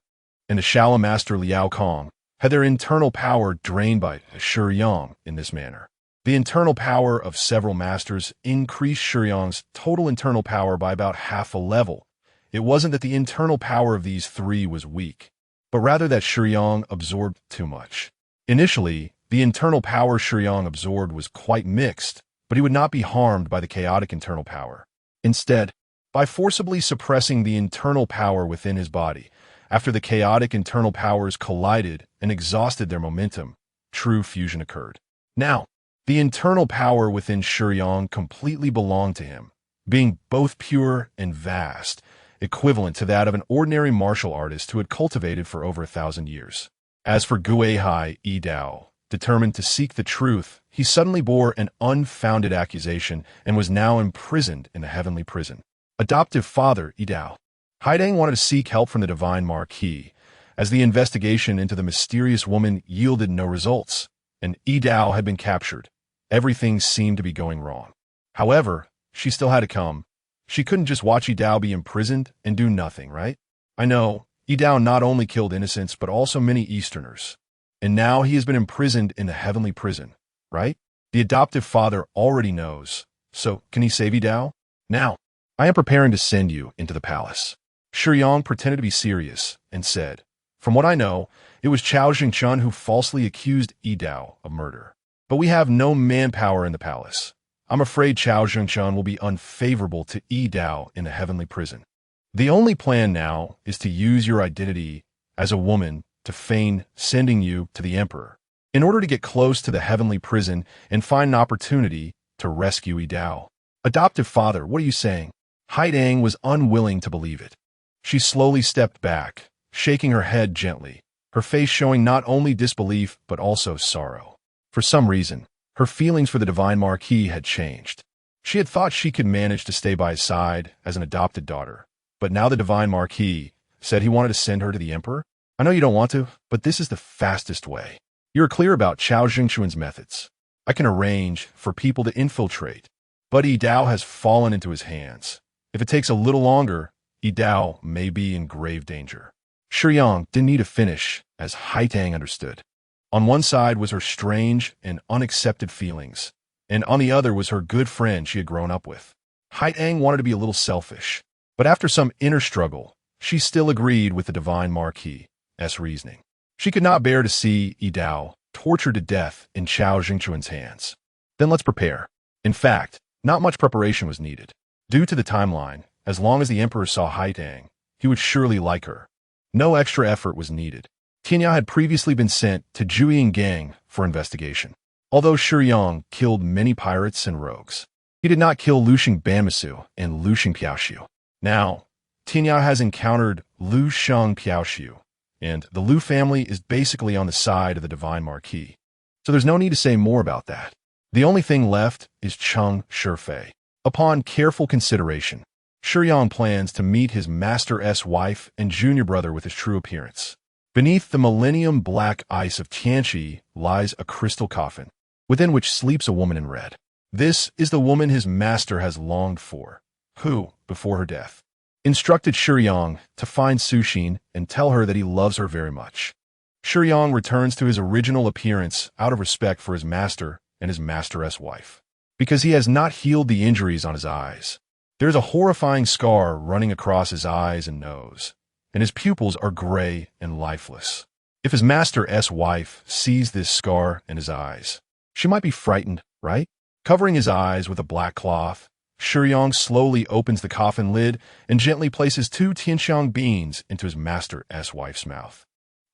and the Shaolin master Liao Kong had their internal power drained by Shiyang in this manner. The internal power of several masters increased Shiyang's total internal power by about half a level. It wasn't that the internal power of these 3 was weak, but rather that Shiyang absorbed too much. Initially, the internal power Shiyang absorbed was quite mixed, but he would not be harmed by the chaotic internal power. Instead, by forcibly suppressing the internal power within his body, after the chaotic internal powers collided and exhausted their momentum, true fusion occurred. Now, the internal power within Shiyang completely belonged to him, being both pure and vast, equivalent to that of an ordinary martial artist who had cultivated for over 1,000 years. As for Guihai Yi Dao, determined to seek the truth, he suddenly bore an unfounded accusation and was now imprisoned in the heavenly prison. Adoptive father Yi Dao. Haidang wanted to seek help from the divine Marquis, as the investigation into the mysterious woman yielded no results, and Yi Dao had been captured. Everything seemed to be going wrong. However, she still had to come. She couldn't just watch Yi Dao be imprisoned and do nothing, right? I know, Yi Dao not only killed innocents but also many Easterners. And now he has been imprisoned in the heavenly prison, right? The adoptive father already knows. So, can he save Yi Dao? Now, I am preparing to send you into the palace. Shiyang pretended to be serious and said, from what I know, it was Chao Xingchun who falsely accused Yi Dao of murder. But we have no manpower in the palace. I'm afraid Chao Xingchun will be unfavorable to Yi Dao in the heavenly prison. The only plan now is to use your identity as a woman to feign sending you to the emperor, in order to get close to the heavenly prison and find an opportunity to rescue Yi Dao. Adoptive father, what are you saying? Haidang was unwilling to believe it. She slowly stepped back, shaking her head gently, her face showing not only disbelief but also sorrow. For some reason, her feelings for the divine Marquis had changed. She had thought she could manage to stay by his side as an adopted daughter, but now the divine Marquis said he wanted to send her to the emperor? I know you don't want to, but this is the fastest way. You're clear about Chao Jingquan's methods. I can arrange for people to infiltrate, but Yi Dao has fallen into his hands. If it takes a little longer, Yi Dao may be in grave danger. Shiyang didn't need to finish, as Haitang understood. On one side was her strange and unaccepted feelings, and on the other was her good friend she had grown up with. Haitang wanted to be a little selfish, but after some inner struggle, she still agreed with the Divine Marquis's reasoning. She could not bear to see Yi Dao tortured to death in Chao Jingquan's hands. Then let's prepare. In fact, not much preparation was needed. Due to the timeline, as long as the Emperor saw Haitang, he would surely like her. No extra effort was needed. Tianya had previously been sent to Zhuyin Gang for investigation. Although Shiyang killed many pirates and rogues, he did not kill Luxing Banmasu and Luxing Piaoxiu. Now, Tianya has encountered Lu Sheng Piaoxiu, and the Lu family is basically on the side of the Divine Marquis. So there's no need to say more about that. The only thing left is Cheng Shifei. Upon careful consideration, Shiyang plans to meet his master's wife and junior brother with his true appearance. Beneath the millennium black ice of Tianqi lies a crystal coffin, within which sleeps a woman in red. This is the woman his master has longed for, who, before her death, instructed Shiyang to find Suxin and tell her that he loves her very much. Shiyang returns to his original appearance out of respect for his master and his master's wife, because he has not healed the injuries on his eyes. There's a horrifying scar running across his eyes and nose, and his pupils are gray and lifeless. If his master's wife sees this scar in his eyes, she might be frightened, right? Covering his eyes with a black cloth, Shiyang slowly opens the coffin lid and gently places 2 tianxiang beans into his master's wife's mouth.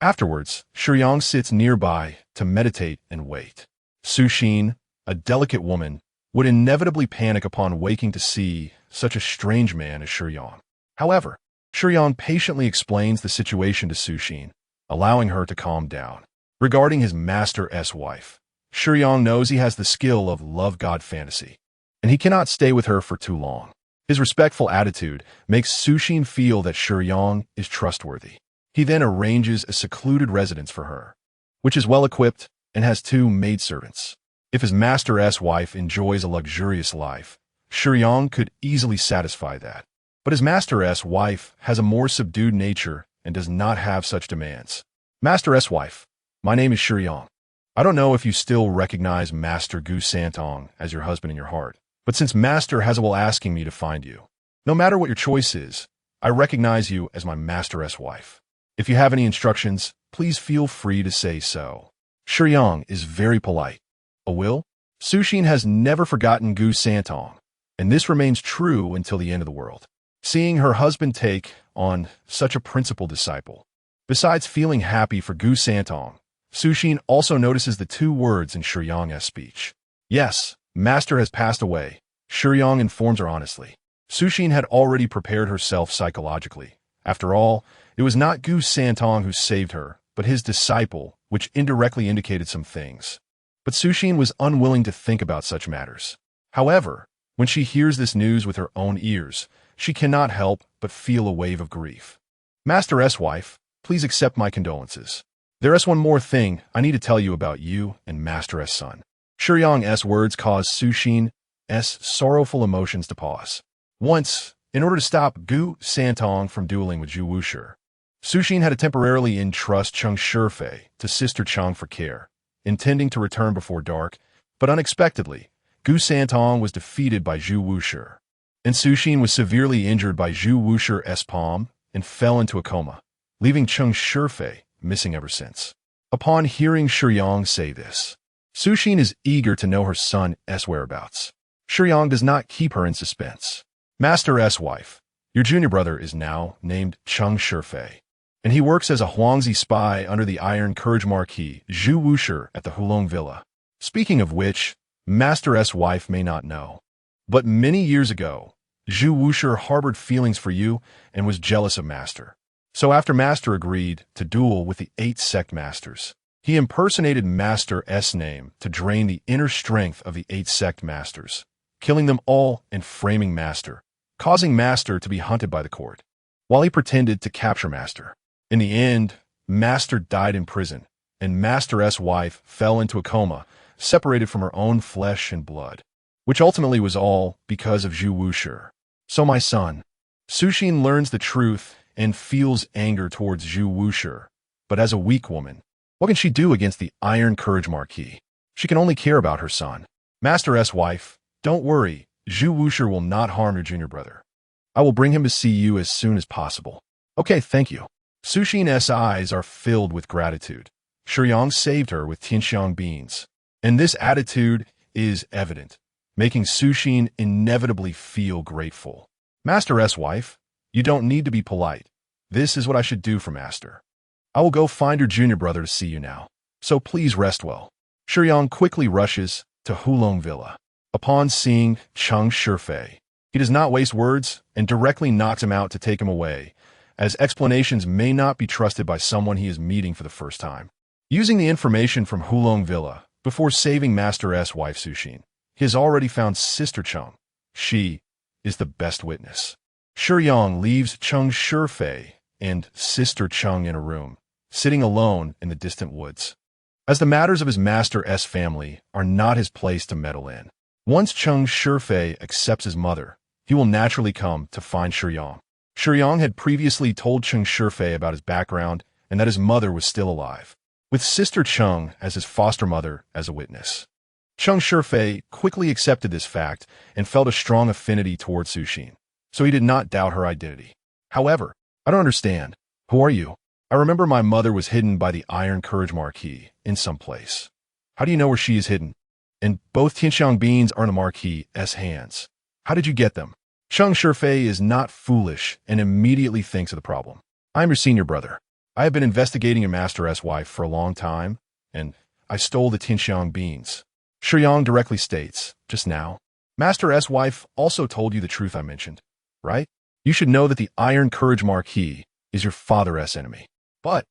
Afterwards, Shiyang sits nearby to meditate and wait. Suxin, a delicate woman, would inevitably panic upon waking to see such a strange man as Shiyang. However, Shiyang patiently explains the situation to Suxin, allowing her to calm down. Regarding his master's wife, Shiyang knows he has the skill of love god fantasy, and he cannot stay with her for too long. His respectful attitude makes Suxin feel that Shiyang is trustworthy. He then arranges a secluded residence for her, which is well equipped and has 2 maidservants. If his master's wife enjoys a luxurious life, Shiyang could easily satisfy that. But his master's wife has a more subdued nature and does not have such demands. Master's wife, my name is Shiyang. I don't know if you still recognize Master Gu Santong as your husband in your heart, but since Master has a will asking me to find you, no matter what your choice is, I recognize you as my master's wife. If you have any instructions, please feel free to say so. Shiyang is very polite. A will? Suxin has never forgotten Gu Santong, and this remains true until the end of the world. Seeing her husband take on such a principled disciple. Besides feeling happy for Gu Santong, Suxin also notices the 2 words in Shiyang's speech. Yes, Master has passed away, Shiyang informs her honestly. Suxin had already prepared herself psychologically. After all, it was not Gu Santong who saved her, but his disciple, which indirectly indicated some things. But Suxin was unwilling to think about such matters. However, when she hears this news with her own ears, she cannot help but feel a wave of grief. Master's wife, please accept my condolences. There is one more thing I need to tell you about you and Master's son. Shiyang's words caused Suxin's sorrowful emotions to pause. Once, in order to stop Gu Santong from dueling with Zhu Wushi, Suxin had to temporarily entrust Cheng Shifei to Sister Cheng for care, intending to return before dark, but unexpectedly, Gu Santong was defeated by Zhu Wushi, and Suxin was severely injured by Zhu Wushi's palm and fell into a coma, leaving Cheng Shifei missing ever since. Upon hearing Shiyang say this, Suxin is eager to know her son's whereabouts. Shiyang does not keep her in suspense. Master's wife, your junior brother is now named Cheng Shifei, and he works as a Huangzi spy under the Iron Courage Marquis Zhu Wushi at the Hulong Villa. Speaking of which, Master's wife may not know, but many years ago, Zhu Wushi harbored feelings for you and was jealous of Master. So after Master agreed to duel with the 8 sect masters, he impersonated Master's name to drain the inner strength of the 8 sect masters, killing them all and framing Master, causing Master to be hunted by the court, while he pretended to capture Master. In the end, Master died in prison, and Master S' wife fell into a coma, separated from her own flesh and blood, which ultimately was all because of Zhu Wushi. So my son, Sushin learns the truth and feels anger towards Zhu Wushi, but as a weak woman, what can she do against the Iron Courage Marquis? She can only care about her son. Master S' wife, don't worry, Zhu Wushi will not harm your junior brother. I will bring him to see you as soon as possible. Okay, thank you. Sushin's eyes are filled with gratitude. Shiyang saved her with Tianxiang beans, and this attitude is evident, making Sushin inevitably feel grateful. Master S' wife, you don't need to be polite. This is what I should do for Master. I will go find your junior brother to see you now, so please rest well. Shiyang quickly rushes to Hulong Villa. Upon seeing Cheng Shifei, he does not waste words and directly knocks him out to take him away, as explanations may not be trusted by someone he is meeting for the first time. Using the information from Hulong Villa before saving Master S' wife Sushin, he has already found Sister Cheng. She is the best witness. Shiyang leaves Cheng Shifei and Sister Cheng in a room, sitting alone in the distant woods, as the matters of his Master S family are not his place to meddle in. Once Cheng Shifei accepts his mother, he will naturally come to find Shiyang. Shiyang had previously told Cheng Shifei about his background and that his mother was still alive, with Sister Cheng as his foster mother as a witness. Cheng Shifei quickly accepted this fact and felt a strong affinity towards Sushin, so he did not doubt her identity. However, I don't understand. Who are you? I remember my mother was hidden by the Iron Courage Marquis in some place. How do you know where she is hidden? And both Tianxiang beans are in the Marquis' hands. How did you get them? Cheng Shifei is not foolish and immediately thinks of the problem. I am your senior brother. I have been investigating your Master S' wife for a long time, and I stole the Tianxiang beans. Shiyang directly states, just now, Master S' wife also told you the truth I mentioned, right? You should know that the Iron Courage Marquis is your father's enemy. But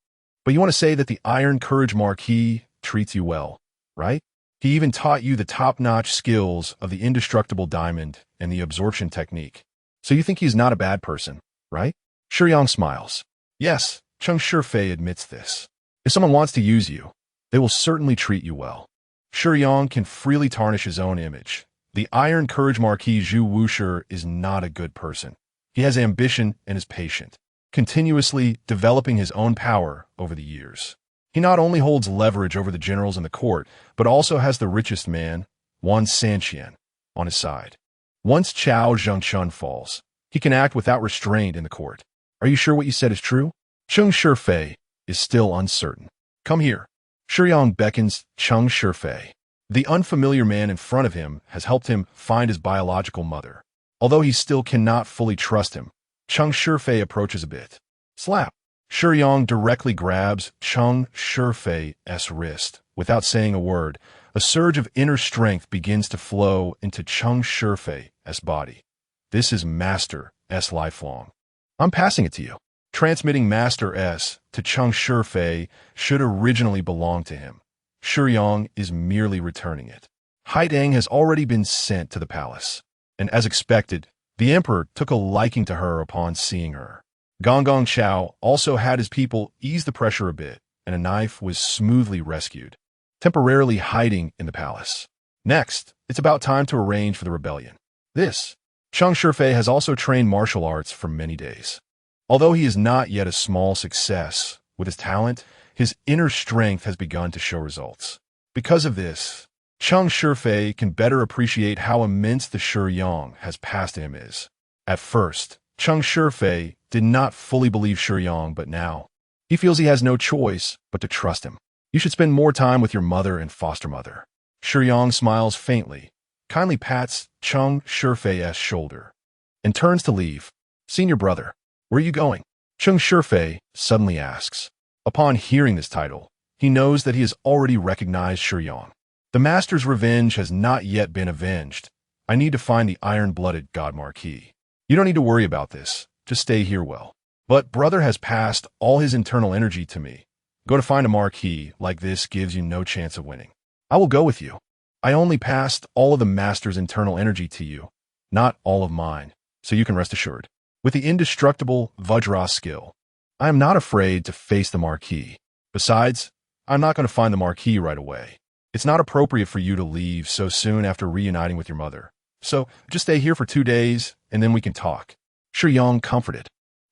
you want to say that the Iron Courage Marquis treats you well, right? He even taught you the top-notch skills of the indestructible diamond and the absorption technique. So you think he's not a bad person, right? Shiyang smiles. Yes, Cheng Shifei admits this. If someone wants to use you, they will certainly treat you well. Shiyang can freely tarnish his own image. The Iron Courage Marquis Zhu Wushi is not a good person. He has ambition and is patient, continuously developing his own power over the years. He not only holds leverage over the generals in the court, but also has the richest man, Wan Sanqian, on his side. Once Chao Zhengchun falls, he can act without restraint in the court. Are you sure what you said is true? Cheng Shifei is still uncertain. Come here. Shiyang beckons Cheng Shifei. The unfamiliar man in front of him has helped him find his biological mother. Although he still cannot fully trust him, Cheng Shifei approaches a bit. Slap! Shiyang directly grabs Cheng Shifei's wrist. Without saying a word, a surge of inner strength begins to flow into Cheng Shifei's body. This is Master S lifelong. I'm passing it to you. Transmitting Master S to Cheng Shifei should originally belong to him. Shiyang is merely returning it. Haidang has already been sent to the palace, and as expected, the emperor took a liking to her upon seeing her. Gong Chao also had his people ease the pressure a bit, and a knife was smoothly rescued, temporarily hiding in the palace. Next, it's about time to arrange for the rebellion. Cheng Shifei has also trained martial arts for many days. Although he is not yet a small success with his talent, his inner strength has begun to show results. Because of this, Cheng Shifei can better appreciate how immense the Shiyang has passed to him is. At first, Cheng Shifei did not fully believe Shiyang, but now, he feels he has no choice but to trust him. You should spend more time with your mother and foster mother. Shiyang smiles faintly, kindly pats Cheng Shifei's shoulder, and turns to leave. Senior brother, where are you going? Cheng Shifei suddenly asks. Upon hearing this title, he knows that he has already recognized Shiyang. The master's revenge has not yet been avenged. I need to find the iron-blooded God Marquis. You don't need to worry about this. Just stay here well. But brother has passed all his internal energy to me. Go to find a Marquis like this gives you no chance of winning. I will go with you. I only passed all of the master's internal energy to you, not all of mine, so you can rest assured. With the indestructible Vajra skill, I am not afraid to face the Marquis. Besides, I'm not going to find the Marquis right away. It's not appropriate for you to leave so soon after reuniting with your mother. So just stay here for 2 days, and then we can talk. Shiyang comforted.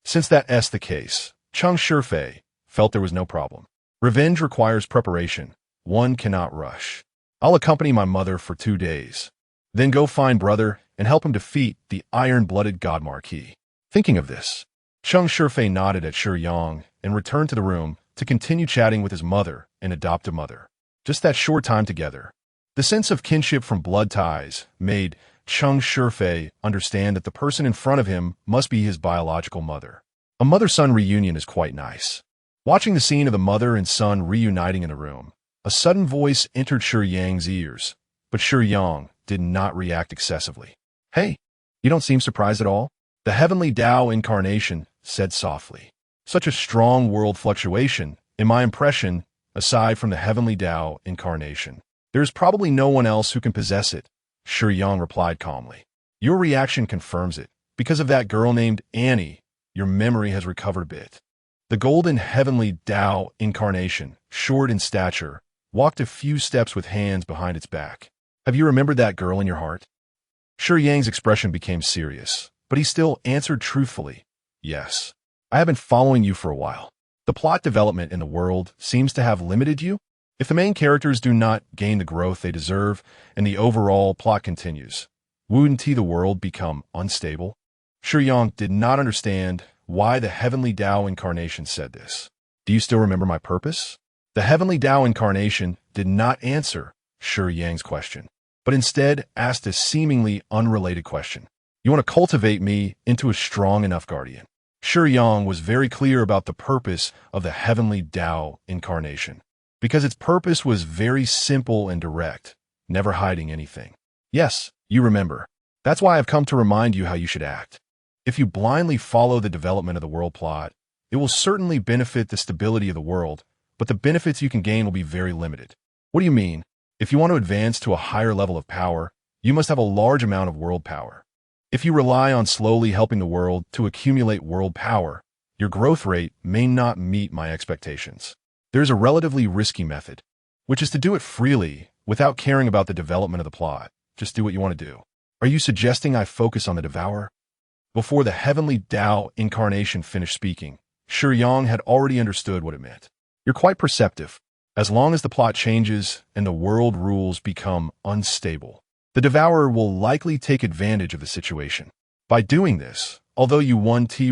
Since that's the case, Chung Shifei felt there was no problem. Revenge requires preparation. One cannot rush. I'll accompany my mother for 2 days. Then go find brother and help him defeat the iron-blooded God Marquis. Thinking of this, Chung Shifei nodded at Shiyang and returned to the room to continue chatting with his mother and adoptive mother. Just that short time together, the sense of kinship from blood ties made Chung Shifei understand that the person in front of him must be his biological mother. A mother-son reunion is quite nice. Watching the scene of the mother and son reuniting in the room, a sudden voice entered Shiyang's ears, but Shiyang did not react excessively. Hey, you don't seem surprised at all? The heavenly Tao incarnation said softly. Such a strong world fluctuation, in my impression, aside from the heavenly Tao incarnation. There is probably no one else who can possess it, Shiyang replied calmly. Your reaction confirms it. Because of that girl named Annie, your memory has recovered a bit. The golden heavenly Tao incarnation, short in stature, walked a few steps with hands behind its back. Have you remembered that girl in your heart? Shiyang's expression became serious, but he still answered truthfully. Yes. I have been following you for a while. The plot development in the world seems to have limited you. If the main characters do not gain the growth they deserve and the overall plot continues, wouldn't the world become unstable? Shiyang did not understand why the heavenly Tao incarnation said this. Do you still remember my purpose? The heavenly Tao incarnation did not answer Shiyang's question, but instead asked a seemingly unrelated question. You want to cultivate me into a strong enough guardian? Shiyang was very clear about the purpose of the heavenly Tao incarnation, because its purpose was very simple and direct, never hiding anything. Yes, you remember. That's why I've come to remind you how you should act. If you blindly follow the development of the world plot, it will certainly benefit the stability of the world, but the benefits you can gain will be very limited. What do you mean? If you want to advance to a higher level of power, you must have a large amount of world power. If you rely on slowly helping the world to accumulate world power, your growth rate may not meet my expectations. There's a relatively risky method, which is to do it freely without caring about the development of the plot. Just do what you want to do. Are you suggesting I focus on the devourer? Before the heavenly Tao incarnation finished speaking, Shiyang had already understood what it meant. You're quite perceptive. As long as the plot changes and the world rules become unstable, the devourer will likely take advantage of the situation. By doing this, although you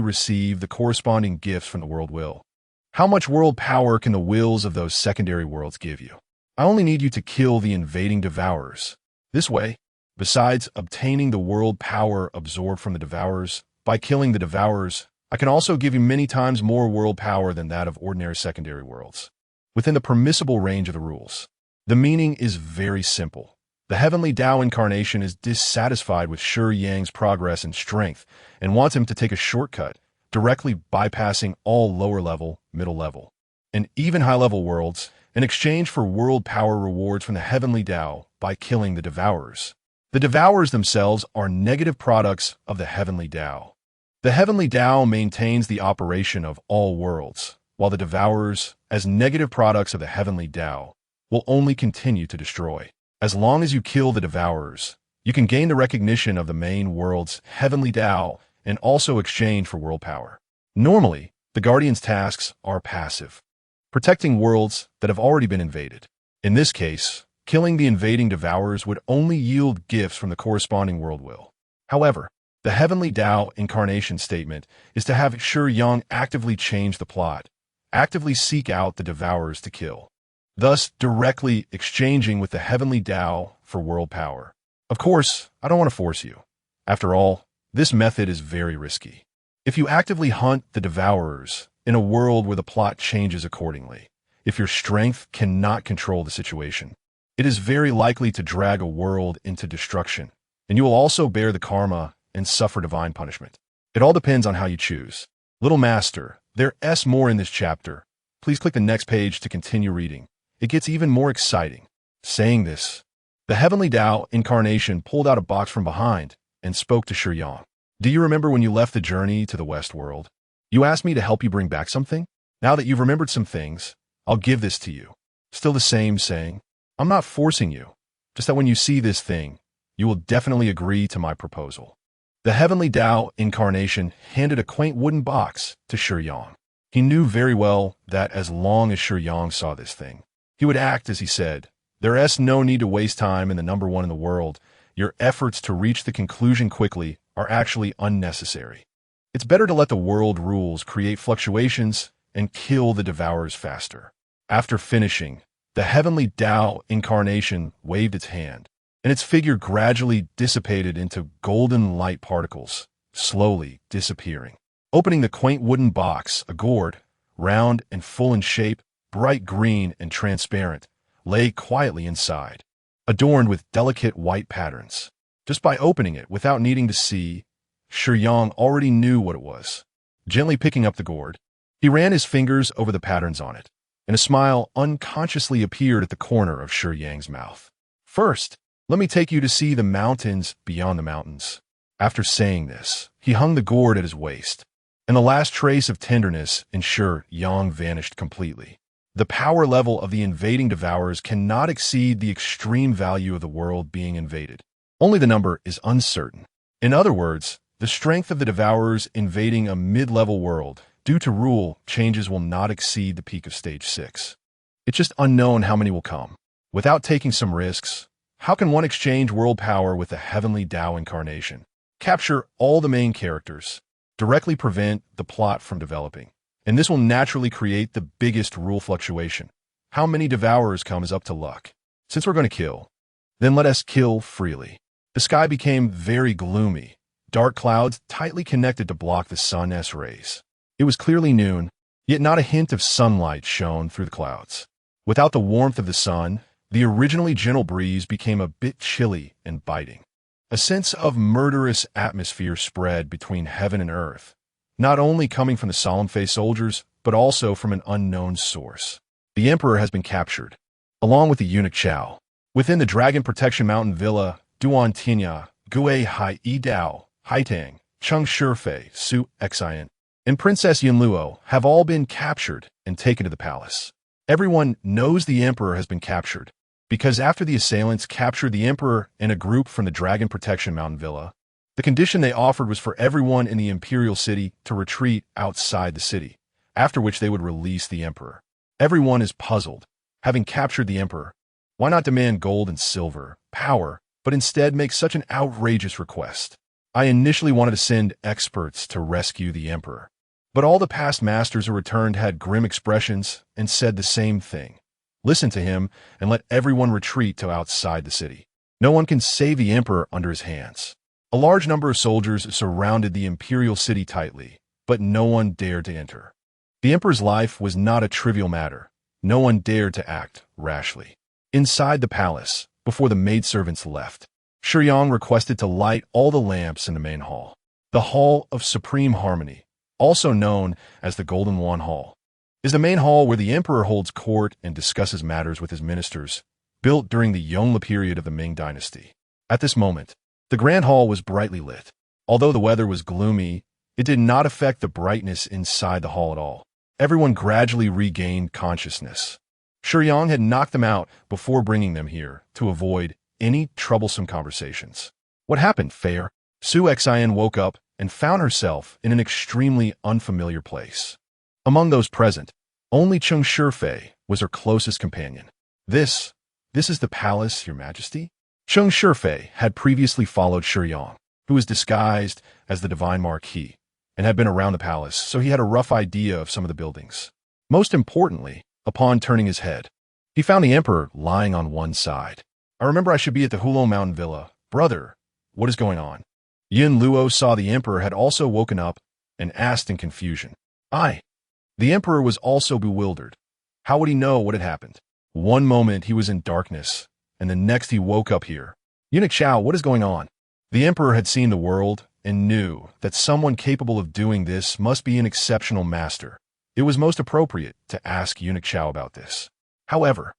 receive the corresponding gifts from the world will, how much world power can the wills of those secondary worlds give you? I only need you to kill the invading devourers. This way, besides obtaining the world power absorbed from the devourers, by killing the devourers, I can also give you many times more world power than that of ordinary secondary worlds, within the permissible range of the rules. The meaning is very simple. The heavenly Tao incarnation is dissatisfied with Shiyang's progress and strength and wants him to take a shortcut, directly bypassing all lower-level, middle-level, and even high-level worlds in exchange for world power rewards from the heavenly Tao by killing the devourers. The devourers themselves are negative products of the heavenly Tao. The heavenly Tao maintains the operation of all worlds, while the devourers, as negative products of the heavenly Tao, will only continue to destroy. As long as you kill the devourers, you can gain the recognition of the main world's heavenly Tao and also exchange for world power. Normally, the Guardian's tasks are passive, protecting worlds that have already been invaded. In this case, killing the invading devourers would only yield gifts from the corresponding world will. However, the heavenly Tao incarnation statement is to have Shiyang actively change the plot, actively seek out the devourers to kill, thus directly exchanging with the heavenly Tao for world power. Of course, I don't want to force you. After all, this method is very risky. If you actively hunt the devourers in a world where the plot changes accordingly, if your strength cannot control the situation, it is very likely to drag a world into destruction, and you will also bear the karma and suffer divine punishment. It all depends on how you choose. Little Master, there's more in this chapter. Please click the next page to continue reading. It gets even more exciting. Saying this, the heavenly Tao incarnation pulled out a box from behind and spoke to Shiyang. Do you remember when you left the journey to the West World? You asked me to help you bring back something? Now that you've remembered some things, I'll give this to you. Still the same saying? I'm not forcing you, just that when you see this thing, you will definitely agree to my proposal. The Heavenly Tao Incarnation handed a quaint wooden box to Shiyang. He knew very well that as long as Shiyang saw this thing, he would act as he said. There's no need to waste time in the number one in the world. Your efforts to reach the conclusion quickly are actually unnecessary. It's better to let the world rules create fluctuations and kill the devourers faster. After finishing, the Heavenly Tao Incarnation waved its hand, and its figure gradually dissipated into golden light particles, slowly disappearing. Opening the quaint wooden box, a gourd, round and full in shape, bright green and transparent, lay quietly inside, adorned with delicate white patterns. Just by opening it without needing to see, Shiyang already knew what it was. Gently picking up the gourd, he ran his fingers over the patterns on it, and a smile unconsciously appeared at the corner of Shiyang's mouth. First, let me take you to see the mountains beyond the mountains. After saying this, he hung the gourd at his waist, and the last trace of tenderness in Shiyang vanished completely. The power level of the invading devourers cannot exceed the extreme value of the world being invaded. Only the number is uncertain. In other words, the strength of the devourers invading a mid-level world due to rule changes will not exceed the peak of Stage 6. It's just unknown how many will come. Without taking some risks, how can one exchange world power with the Heavenly Tao Incarnation? Capture all the main characters, directly prevent the plot from developing, and this will naturally create the biggest rule fluctuation. How many devourers come is up to luck. Since we're going to kill, then let us kill freely. The sky became very gloomy, dark clouds tightly connected to block the sun's rays. It was clearly noon, yet not a hint of sunlight shone through the clouds. Without the warmth of the sun, the originally gentle breeze became a bit chilly and biting. A sense of murderous atmosphere spread between heaven and earth, not only coming from the solemn-faced soldiers, but also from an unknown source. The Emperor has been captured, along with the eunuch Chao. Within the Dragon Protection Mountain Villa, Duan Tinya, Gue Hai Dao, Haitang, Chung Shifei, Su Xian, and Princess Yunluo have all been captured and taken to the palace. Everyone knows the Emperor has been captured, because after the assailants captured the Emperor and a group from the Dragon Protection Mountain Villa, the condition they offered was for everyone in the Imperial City to retreat outside the city, after which they would release the Emperor. Everyone is puzzled. Having captured the Emperor, why not demand gold and silver, power, but instead make such an outrageous request? I initially wanted to send experts to rescue the Emperor, but all the past masters who returned had grim expressions and said the same thing. Listen to him and let everyone retreat to outside the city. No one can save the Emperor under his hands. A large number of soldiers surrounded the Imperial City tightly, but no one dared to enter. The Emperor's life was not a trivial matter. No one dared to act rashly. Inside the palace, before the maidservants left, Shiyang requested to light all the lamps in the main hall. The Hall of Supreme Harmony, also known as the Golden One Hall, is the main hall where the Emperor holds court and discusses matters with his ministers, built during the Yongle period of the Ming Dynasty. At this moment, the Grand Hall was brightly lit. Although the weather was gloomy, it did not affect the brightness inside the hall at all. Everyone gradually regained consciousness. Shiyang had knocked them out before bringing them here to avoid any troublesome conversations. What happened, Fair? Su Xian woke up and found herself in an extremely unfamiliar place. Among those present, only Chung Shifei was her closest companion. This is the palace, Your Majesty? Chung Shifei had previously followed Shiyang, who was disguised as the Divine Marquis, and had been around the palace, so he had a rough idea of some of the buildings. Most importantly, upon turning his head, he found the Emperor lying on one side. I remember I should be at the Hulong Mountain Villa. Brother, what is going on? Yunluo saw the Emperor had also woken up and asked in confusion. The Emperor was also bewildered. How would he know what had happened? One moment he was in darkness, and the next he woke up here. Eunuch Chao, what is going on? The Emperor had seen the world and knew that someone capable of doing this must be an exceptional master. It was most appropriate to ask Eunuch Chao about this. However,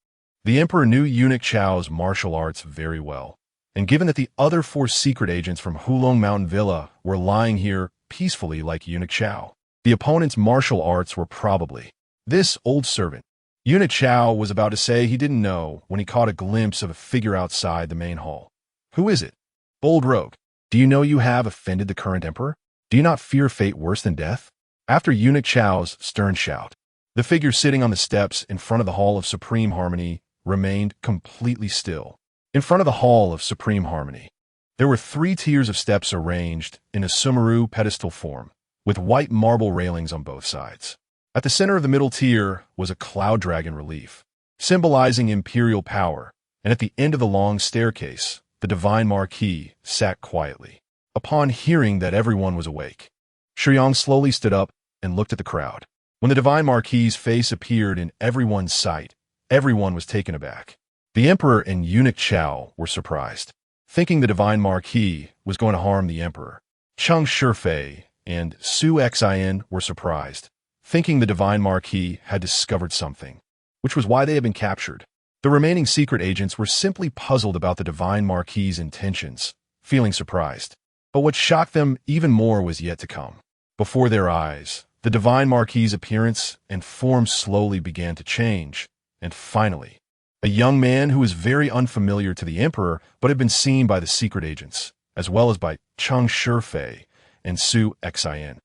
the Emperor knew Eunuch Chao's martial arts very well, and given that the other 4 secret agents from Hulong Mountain Villa were lying here peacefully like Eunuch Chao, The opponent's martial arts were probably this old servant. Eunuch Chow was about to say he didn't know when he caught a glimpse of a figure outside the main hall. Who is it? Bold rogue. Do you know you have offended the current emperor? Do you not fear fate worse than death? After Eunuch Chow's stern shout, the figure sitting on the steps in front of the Hall of Supreme Harmony remained completely still. In front of the Hall of Supreme Harmony, there were 3 tiers of steps arranged in a sumeru pedestal form, with white marble railings on both sides. At the center of the middle tier was a cloud dragon relief, symbolizing imperial power, and at the end of the long staircase, the divine marquis sat quietly. Upon hearing that everyone was awake, Shiyang slowly stood up and looked at the crowd. When the divine marquis's face appeared in everyone's sight, everyone was taken aback. The emperor and Eunuch Chow were surprised, thinking the divine marquis was going to harm the emperor. Cheng Shifei and Su Xin were surprised, thinking the divine marquis had discovered something, which was why they had been captured. The remaining secret agents were simply puzzled about the divine marquis's intentions, feeling surprised. But what shocked them even more was yet to come. Before their eyes, the divine marquis's appearance and form slowly began to change, and finally, a young man who was very unfamiliar to the emperor but had been seen by the secret agents, as well as by Cheng Shifei and Su Xin,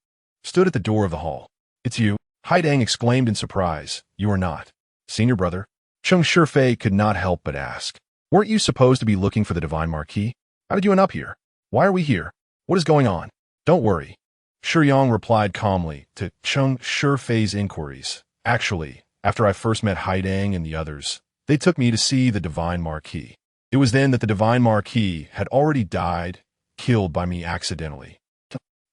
stood at the door of the hall. "It's you," Haidang exclaimed in surprise. "You are not senior brother?" Cheng Shifei could not help but ask. "Weren't you supposed to be looking for the divine marquis? How did you end up here? Why are we here? What is going on?" "Don't worry," Shiyang replied calmly to Cheng Shifei's inquiries. "Actually, after I first met Haidang and the others, they took me to see the divine marquis. It was then that the divine marquis had already died, killed by me accidentally."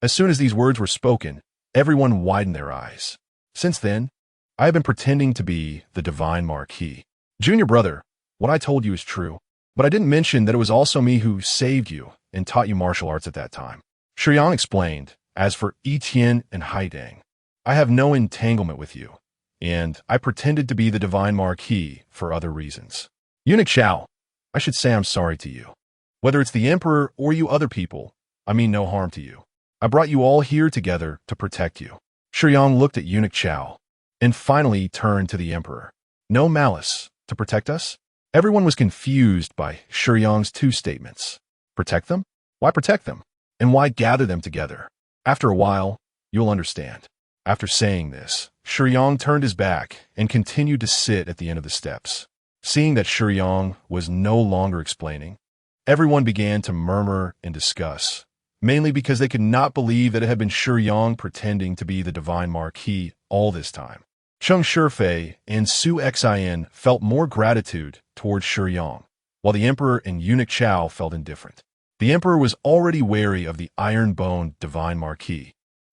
As soon as these words were spoken, everyone widened their eyes. "Since then, I have been pretending to be the divine marquis." "Junior brother, what I told you is true, but I didn't mention that it was also me who saved you and taught you martial arts at that time," Shiyang explained. "As for Etienne and Haidang, I have no entanglement with you, and I pretended to be the divine marquis for other reasons." "Eunuch Chow, I should say I'm sorry to you. Whether it's the emperor or you other people, I mean no harm to you. I brought you all here together to protect you." Shiyang looked at Eunuch Chow and finally turned to the emperor. "No malice, to protect us?" Everyone was confused by Shiyang's 2 statements. Protect them? Why protect them? And why gather them together? After a while, you'll understand. After saying this, Shiyang turned his back and continued to sit at the end of the steps. Seeing that Shiyang was no longer explaining, everyone began to murmur and discuss, mainly because they could not believe that it had been Shiyang pretending to be the divine marquis all this time. Cheng Shifei and Su Xin felt more gratitude towards Shiyang, while the emperor and Eunuch Chow felt indifferent. The emperor was already wary of the iron-boned divine marquis,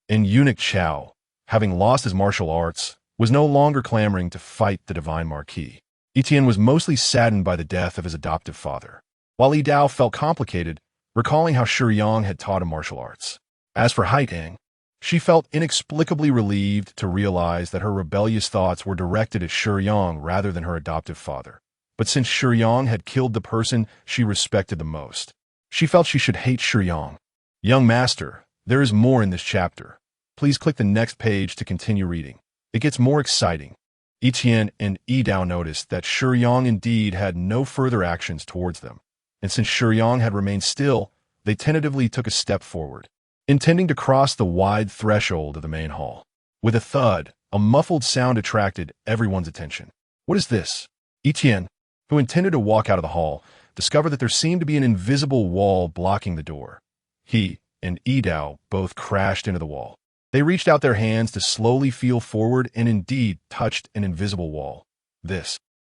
and Eunuch Chow, having lost his martial arts, was no longer clamoring to fight the divine marquis. Etienne was mostly saddened by the death of his adoptive father, while Li Dao felt complicated, recalling how Shiyang had taught him martial arts. As for Haidang, she felt inexplicably relieved to realize that her rebellious thoughts were directed at Shiyang rather than her adoptive father. But since Shiyang had killed the person she respected the most, she felt she should hate Shiyang. Young master, there is more in this chapter. Please click the next page to continue reading. It gets more exciting. Etienne and Yi Dao noticed that Shiyang indeed had no further actions towards them, and since Shiyang had remained still, they tentatively took a step forward, intending to cross the wide threshold of the main hall. With a thud, a muffled sound attracted everyone's attention. "What is this?" Etienne, who intended to walk out of the hall, discovered that there seemed to be an invisible wall blocking the door. He and Yi Dao both crashed into the wall. They reached out their hands to slowly feel forward and indeed touched an invisible wall.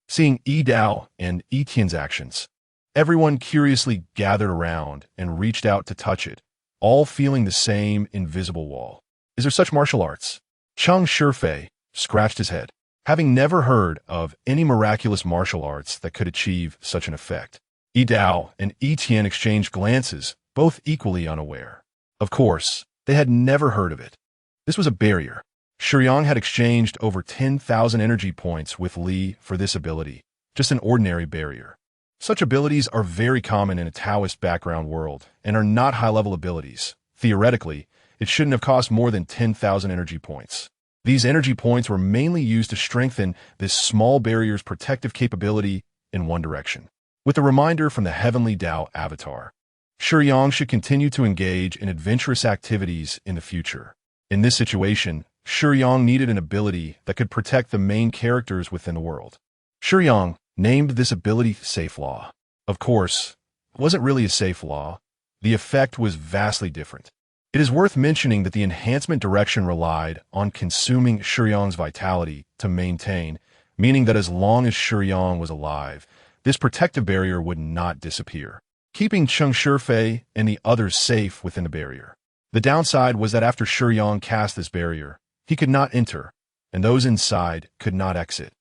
Seeing Yi Dao and Etienne's actions, everyone curiously gathered around and reached out to touch it, all feeling the same invisible wall. "Is there such martial arts?" Cheng Shifei scratched his head, having never heard of any miraculous martial arts that could achieve such an effect. Yi Dao and Etienne exchanged glances, both equally unaware. Of course, they had never heard of it. This was a barrier. Shiyang had exchanged over 10,000 energy points with Li for this ability, just an ordinary barrier. Such abilities are very common in a Taoist background world and are not high-level abilities. Theoretically, it shouldn't have cost more than 10,000 energy points. These energy points were mainly used to strengthen this small barrier's protective capability in one direction. With a reminder from the Heavenly Tao avatar, Shiyang should continue to engage in adventurous activities in the future. In this situation, Shiyang needed an ability that could protect the main characters within the world. Shiyang named this ability Safe Law. Of course, it wasn't really a safe law. The effect was vastly different. It is worth mentioning that the enhancement direction relied on consuming Shiyang's vitality to maintain, meaning that as long as Shiyang was alive, this protective barrier would not disappear, keeping Cheng Shifei and the others safe within the barrier. The downside was that after Shiyang cast this barrier, he could not enter, and those inside could not exit.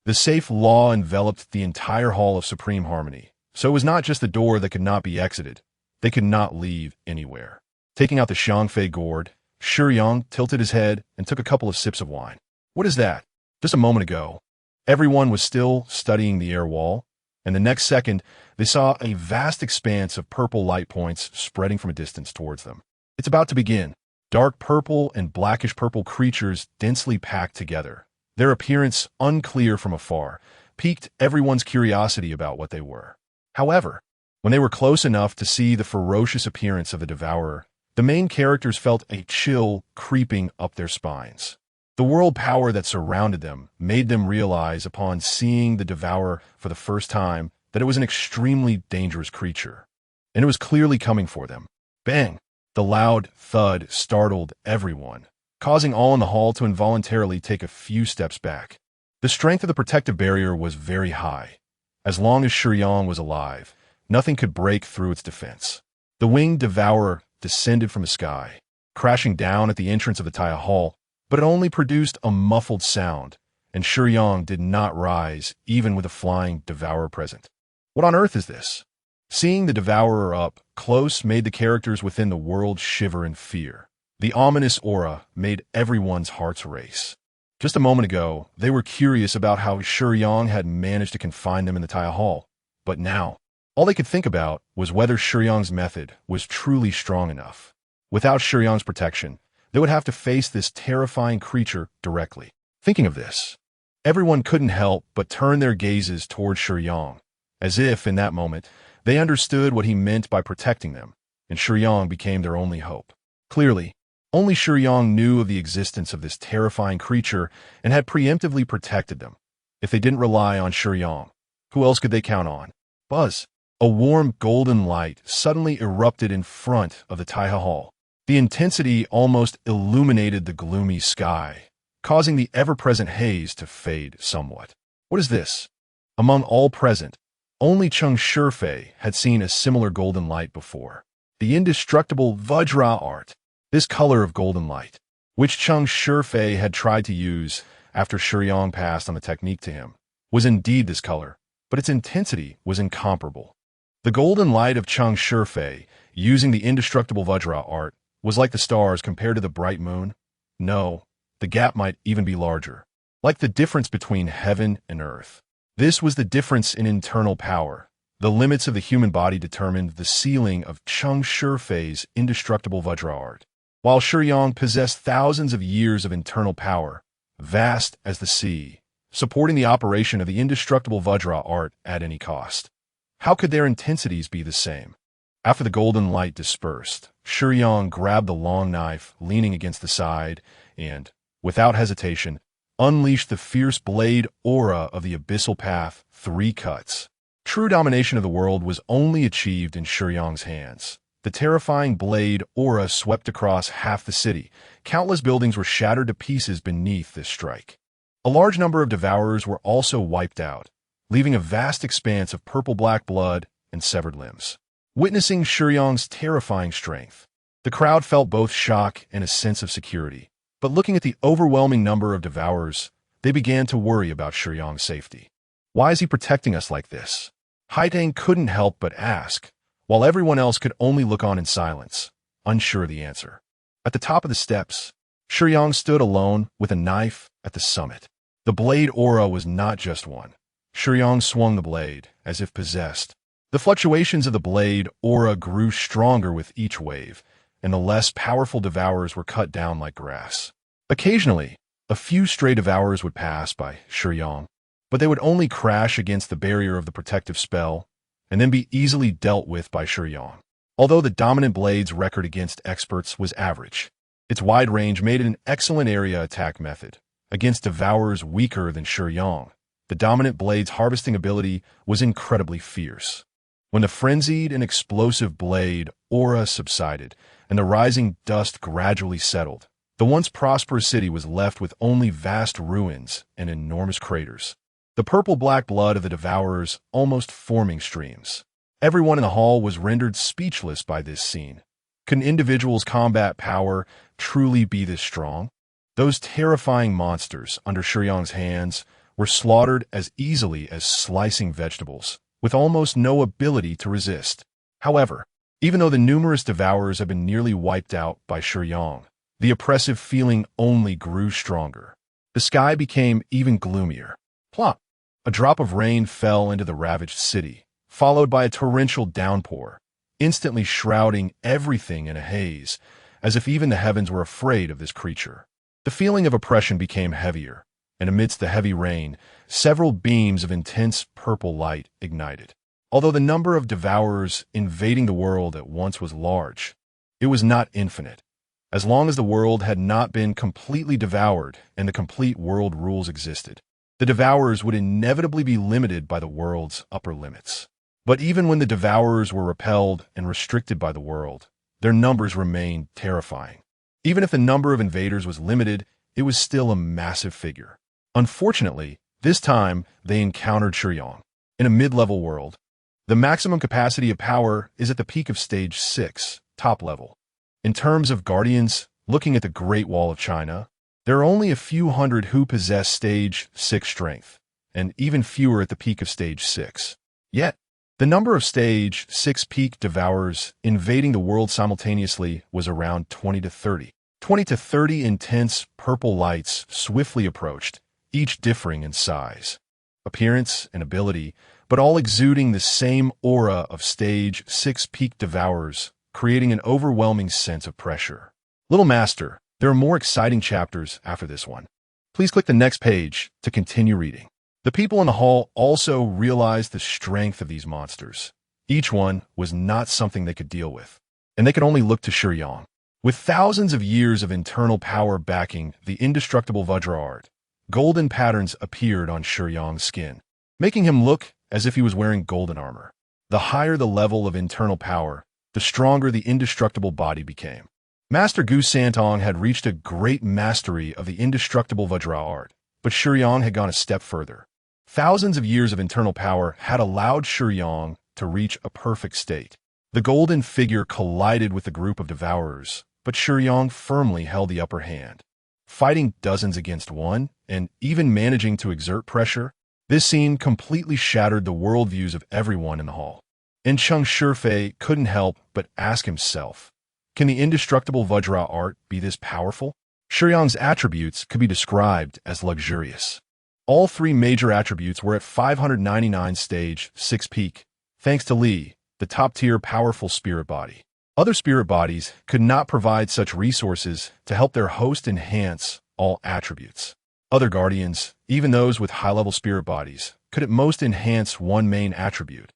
The safe law enveloped the entire Hall of Supreme Harmony, so it was not just the door that could not be exited. They could not leave anywhere. Taking out the Xiangfei gourd, Shiyang tilted his head and took a couple of sips of wine. What is that? Just a moment ago, everyone was still studying the air wall, and the next second, they saw a vast expanse of purple light points spreading from a distance towards them. It's about to begin. Dark purple and blackish purple creatures densely packed together. Their appearance, unclear from afar, piqued everyone's curiosity about what they were. However, when they were close enough to see the ferocious appearance of the Devourer, the main characters felt a chill creeping up their spines. The world power that surrounded them made them realize upon seeing the Devourer for the first time that it was an extremely dangerous creature, and it was clearly coming for them. Bang! The loud thud startled everyone, causing all in the hall to involuntarily take a few steps back. The strength of the protective barrier was very high. As long as Shiyang was alive, nothing could break through its defense. The winged Devourer descended from the sky, crashing down at the entrance of the Taya Hall, but it only produced a muffled sound, and Shiyang did not rise even with a flying Devourer present. What on earth is this? Seeing the Devourer up close made the characters within the world shiver in fear. The ominous aura made everyone's hearts race. Just a moment ago, they were curious about how Shiyang had managed to confine them in the Taya Hall, but now, all they could think about was whether Shiyang's method was truly strong enough. Without Shiyang's protection, they would have to face this terrifying creature directly. Thinking of this, everyone couldn't help but turn their gazes toward Shiyang, as if, in that moment, they understood what he meant by protecting them, and Shiyang became their only hope. Clearly, only Shiyang knew of the existence of this terrifying creature and had preemptively protected them. If they didn't rely on Shiyang, who else could they count on? Buzz! A warm golden light suddenly erupted in front of the Taiha Hall. The intensity almost illuminated the gloomy sky, causing the ever-present haze to fade somewhat. What is this? Among all present, only Cheng Shifei had seen a similar golden light before. The indestructible Vajra art, this color of golden light, which Cheng Shifei had tried to use after Shiyang passed on the technique to him, was indeed this color, but its intensity was incomparable. The golden light of Cheng Shifei, using the indestructible Vajra art, was like the stars compared to the bright moon. No, the gap might even be larger, like the difference between heaven and earth. This was the difference in internal power. The limits of the human body determined the ceiling of Cheng Shifei's indestructible Vajra art. While Shiyang possessed thousands of years of internal power, vast as the sea, supporting the operation of the indestructible Vajra art at any cost. How could their intensities be the same? After the golden light dispersed, Shiyang grabbed the long knife leaning against the side and, without hesitation, unleashed the fierce blade aura of the abyssal path 3 cuts. True domination of the world was only achieved in Shiyang's hands. The terrifying blade aura swept across half the city. Countless buildings were shattered to pieces beneath this strike. A large number of devourers were also wiped out, leaving a vast expanse of purple-black blood and severed limbs. Witnessing Shiyang's terrifying strength, the crowd felt both shock and a sense of security. But looking at the overwhelming number of devourers, they began to worry about Shiyang's safety. Why is he protecting us like this? Haitang couldn't help but ask, while everyone else could only look on in silence, unsure of the answer. At the top of the steps, Shiyang stood alone with a knife at the summit. The blade aura was not just one. Shiyang swung the blade, as if possessed. The fluctuations of the blade aura grew stronger with each wave, and the less powerful devourers were cut down like grass. Occasionally, a few stray devourers would pass by Shiyang, but they would only crash against the barrier of the protective spell and then be easily dealt with by Shiyang. Although the dominant blade's record against experts was average, its wide range made it an excellent area attack method. Against devourers weaker than Shiyang, the dominant blade's harvesting ability was incredibly fierce. When the frenzied and explosive blade aura subsided and the rising dust gradually settled, the once prosperous city was left with only vast ruins and enormous craters. The purple-black blood of the devourers almost forming streams. Everyone in the hall was rendered speechless by this scene. Could an individual's combat power truly be this strong? Those terrifying monsters under Shiyang's hands were slaughtered as easily as slicing vegetables, with almost no ability to resist. However, even though the numerous devourers had been nearly wiped out by Shiyang, the oppressive feeling only grew stronger. The sky became even gloomier. Plop! A drop of rain fell into the ravaged city, followed by a torrential downpour, instantly shrouding everything in a haze, as if even the heavens were afraid of this creature. The feeling of oppression became heavier, and amidst the heavy rain, several beams of intense purple light ignited. Although the number of devourers invading the world at once was large, it was not infinite. As long as the world had not been completely devoured and the complete world rules existed, the devourers would inevitably be limited by the world's upper limits. But even when the devourers were repelled and restricted by the world, their numbers remained terrifying. Even if the number of invaders was limited, it was still a massive figure. Unfortunately, this time they encountered Shiyang. In a mid-level world, the maximum capacity of power is at the peak of Stage 6, top level. In terms of guardians, looking at the Great Wall of China, there are only a few hundred who possess Stage 6 strength, and even fewer at the peak of Stage 6. Yet, the number of Stage 6 peak devourers invading the world simultaneously was around 20 to 30. 20 to 30 intense purple lights swiftly approached, each differing in size, appearance, and ability, but all exuding the same aura of Stage 6 peak devourers, creating an overwhelming sense of pressure. Little Master, there are more exciting chapters after this one. Please click the next page to continue reading. The people in the hall also realized the strength of these monsters. Each one was not something they could deal with, and they could only look to Shiyang. With thousands of years of internal power backing the indestructible Vajra art, golden patterns appeared on Shiyang's skin, making him look as if he was wearing golden armor. The higher the level of internal power, the stronger the indestructible body became. Master Gu Santong had reached a great mastery of the indestructible Vajra art, but Shiyang had gone a step further. Thousands of years of internal power had allowed Shiyang to reach a perfect state. The golden figure collided with the group of devourers, but Shiyang firmly held the upper hand. Fighting dozens against one, and even managing to exert pressure, this scene completely shattered the worldviews of everyone in the hall. And Cheng Shifei couldn't help but ask himself, can the indestructible Vajra art be this powerful? Shiyang's attributes could be described as luxurious. All three major attributes were at 599 Stage 6 peak, thanks to Li, the top-tier powerful spirit body. Other spirit bodies could not provide such resources to help their host enhance all attributes. Other guardians, even those with high-level spirit bodies, could at most enhance one main attribute,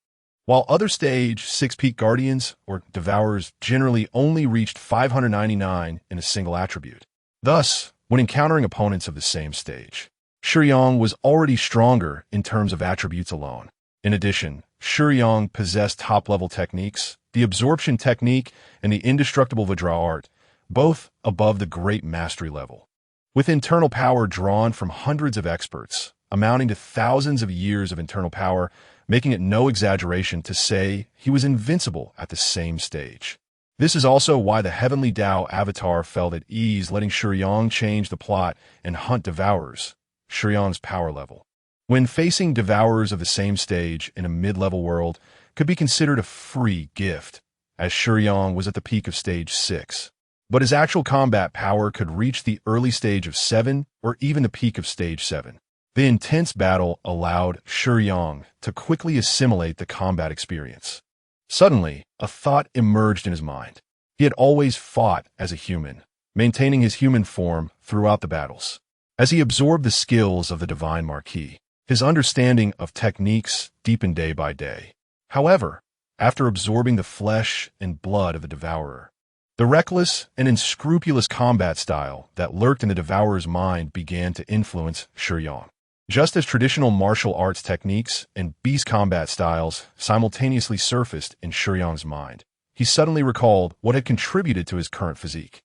while other Stage 6 peak guardians or devourers generally only reached 599 in a single attribute. Thus, when encountering opponents of the same stage, Shiyang was already stronger in terms of attributes alone. In addition, Shiyang possessed top-level techniques, the absorption technique and the indestructible Vajra art, both above the great mastery level. With internal power drawn from hundreds of experts, amounting to thousands of years of internal power, making it no exaggeration to say he was invincible at the same stage. This is also why the Heavenly Tao avatar felt at ease letting Shiyang change the plot and hunt devourers, Shiyang's power level. When facing devourers of the same stage in a mid-level world could be considered a free gift, as Shiyang was at the peak of Stage 6. But his actual combat power could reach the early stage of 7 or even the peak of Stage 7. The intense battle allowed Shiyang to quickly assimilate the combat experience. Suddenly, a thought emerged in his mind. He had always fought as a human, maintaining his human form throughout the battles. As he absorbed the skills of the Divine Marquis, his understanding of techniques deepened day by day. However, after absorbing the flesh and blood of the Devourer, the reckless and unscrupulous combat style that lurked in the Devourer's mind began to influence Shiyang. Just as traditional martial arts techniques and beast combat styles simultaneously surfaced in Shiyang's mind, he suddenly recalled what had contributed to his current physique.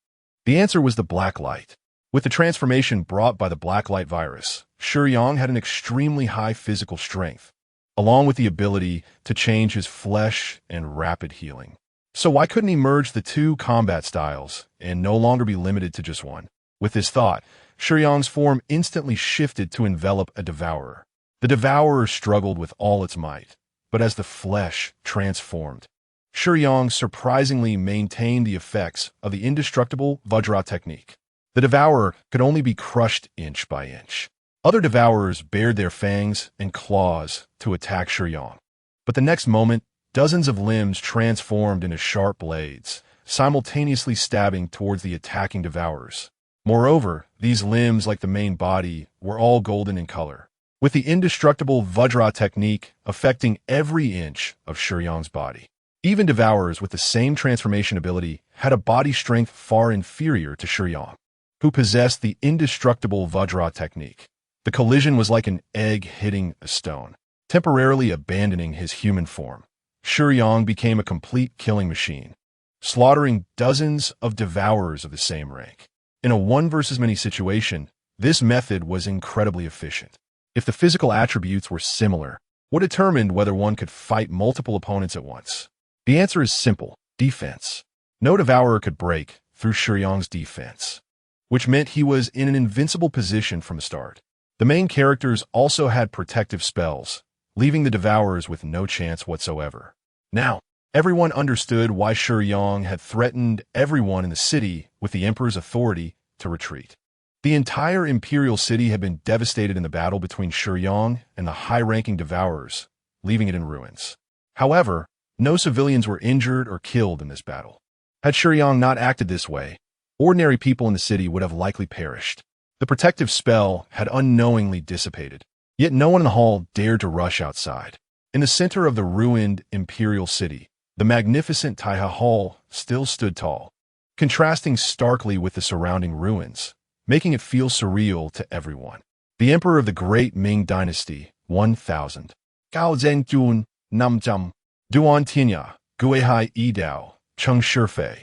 The answer was the black light. With the transformation brought by the black light virus, Shiyang had an extremely high physical strength, along with the ability to change his flesh and rapid healing. So why couldn't he merge the two combat styles and no longer be limited to just one? With this thought, Shiyang's form instantly shifted to envelop a devourer. The devourer struggled with all its might, but as the flesh transformed, Shiyang surprisingly maintained the effects of the indestructible Vajra technique. The devourer could only be crushed inch by inch. Other devourers bared their fangs and claws to attack Shiyang, but the next moment, dozens of limbs transformed into sharp blades, simultaneously stabbing towards the attacking devourers. Moreover, these limbs, like the main body, were all golden in color, with the indestructible Vajra technique affecting every inch of Shiyang's body. Even devourers with the same transformation ability had a body strength far inferior to Shiyang, who possessed the indestructible Vajra technique. The collision was like an egg hitting a stone, temporarily abandoning his human form. Shiyang became a complete killing machine, slaughtering dozens of devourers of the same rank. In a one versus many situation, this method was incredibly efficient. If the physical attributes were similar, what determined whether one could fight multiple opponents at once? The answer is simple: defense. No devourer could break through Shiyang's defense, which meant he was in an invincible position from the start. The main characters also had protective spells, leaving the devourers with no chance whatsoever. Now, everyone understood why Shiyang had threatened everyone in the city with the Emperor's authority to retreat. The entire Imperial city had been devastated in the battle between Shiyang and the high-ranking devourers, leaving it in ruins. However, no civilians were injured or killed in this battle. Had Shiyang not acted this way, ordinary people in the city would have likely perished. The protective spell had unknowingly dissipated, yet no one in the hall dared to rush outside. In the center of the ruined Imperial city, the magnificent Taiha Hall still stood tall, contrasting starkly with the surrounding ruins, making it feel surreal to everyone. The Emperor of the Great Ming Dynasty, 1000. Gao Zhengjun, Namjam, Duan Tianya, Guihai Yidao, Cheng Shifei,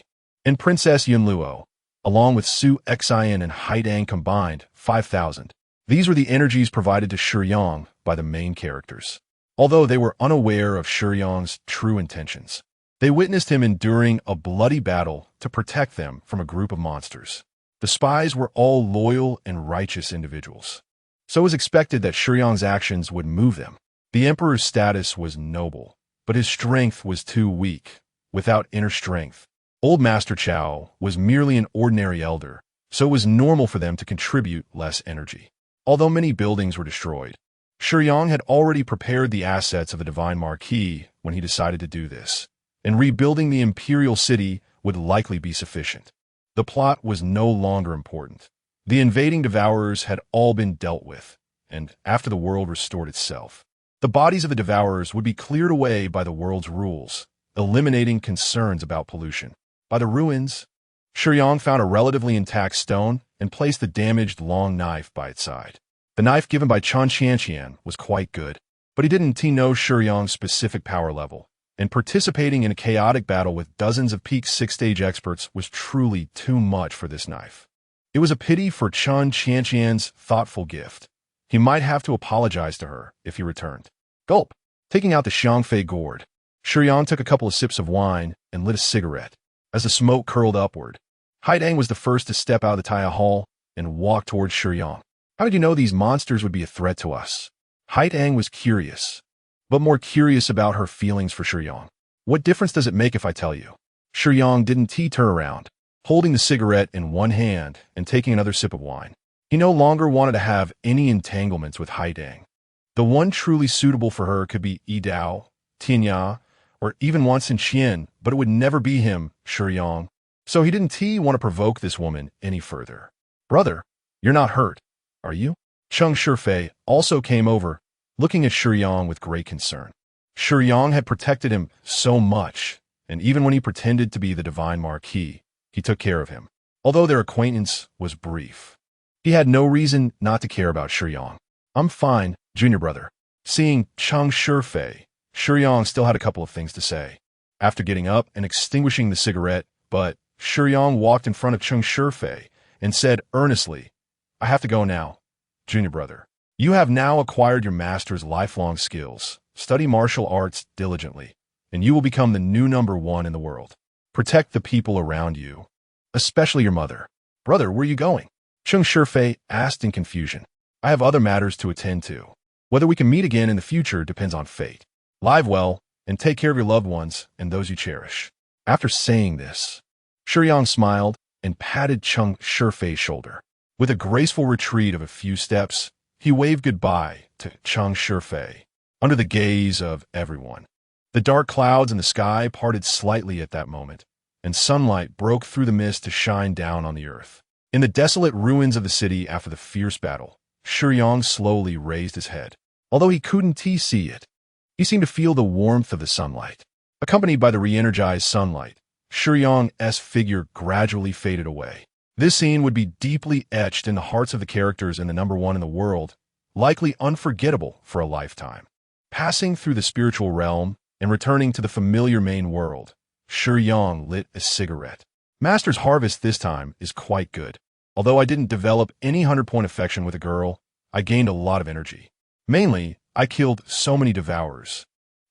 and Princess Yunluo, along with Su Xian and Haidang combined, 5,000. These were the energies provided to Shiyang by the main characters. Although they were unaware of Shiyang's true intentions, they witnessed him enduring a bloody battle to protect them from a group of monsters. The spies were all loyal and righteous individuals, so it was expected that Shiyang's actions would move them. The Emperor's status was noble, but his strength was too weak. Without inner strength, Old Master Chao was merely an ordinary elder, so it was normal for them to contribute less energy. Although many buildings were destroyed, Shiyang had already prepared the assets of the Divine Marquis when he decided to do this, and rebuilding the Imperial city would likely be sufficient. The plot was no longer important. The invading devourers had all been dealt with, and after the world restored itself, the bodies of the devourers would be cleared away by the world's rules, eliminating concerns about pollution. By the ruins, Shiyang found a relatively intact stone and placed the damaged long knife by its side. The knife given by Chan Qianqian was quite good, but he didn't know Shiyang's specific power level, and participating in a chaotic battle with dozens of peak 6-stage experts was truly too much for this knife. It was a pity for Chan Qianqian's thoughtful gift. He might have to apologize to her if he returned. Gulp. Taking out the Xiangfei gourd, Shiyang took a couple of sips of wine and lit a cigarette. As the smoke curled upward, Haidang was the first to step out of the Taiya Hall and walk towards Shiyang. How did you know these monsters would be a threat to us? Haidang was curious, but more curious about her feelings for Shiyang. What difference does it make if I tell you? Shiyang didn't turn around, holding the cigarette in one hand and taking another sip of wine. He no longer wanted to have any entanglements with Haidang. The one truly suitable for her could be Yidao, Tianya, or even once in Qian, but it would never be him, Shiyang. So he didn't want to provoke this woman any further. Brother, you're not hurt, are you? Cheng Shifei also came over, looking at Shiyang with great concern. Shiyang had protected him so much, and even when he pretended to be the divine Marquis, he took care of him. Although their acquaintance was brief, he had no reason not to care about Shiyang. I'm fine, junior brother. Seeing Cheng Shifei, Shiyang still had a couple of things to say. After getting up and extinguishing the cigarette, but Shiyang walked in front of Cheng Shifei and said earnestly, I have to go now, junior brother. You have now acquired your master's lifelong skills. Study martial arts diligently, and you will become the new #1 in the world. Protect the people around you, especially your mother. Brother, where are you going? Cheng Shifei asked in confusion. I have other matters to attend to. Whether we can meet again in the future depends on fate. Live well, and take care of your loved ones and those you cherish. After saying this, Shiyang smiled and patted Cheng Shifei's shoulder. With a graceful retreat of a few steps, he waved goodbye to Cheng Shifei. Under the gaze of everyone, the dark clouds in the sky parted slightly at that moment, and sunlight broke through the mist to shine down on the earth. In the desolate ruins of the city after the fierce battle, Shiyang slowly raised his head. Although he couldn't see it, he seemed to feel the warmth of the sunlight. Accompanied by the re-energized sunlight, Shiyang's figure gradually faded away. This scene would be deeply etched in the hearts of the characters in the #1 in the world, likely unforgettable for a lifetime. Passing through the spiritual realm and returning to the familiar main world, Shiyang lit a cigarette. Master's harvest this time is quite good. Although I didn't develop any 100-point affection with a girl, I gained a lot of energy. Mainly, I killed so many devourers.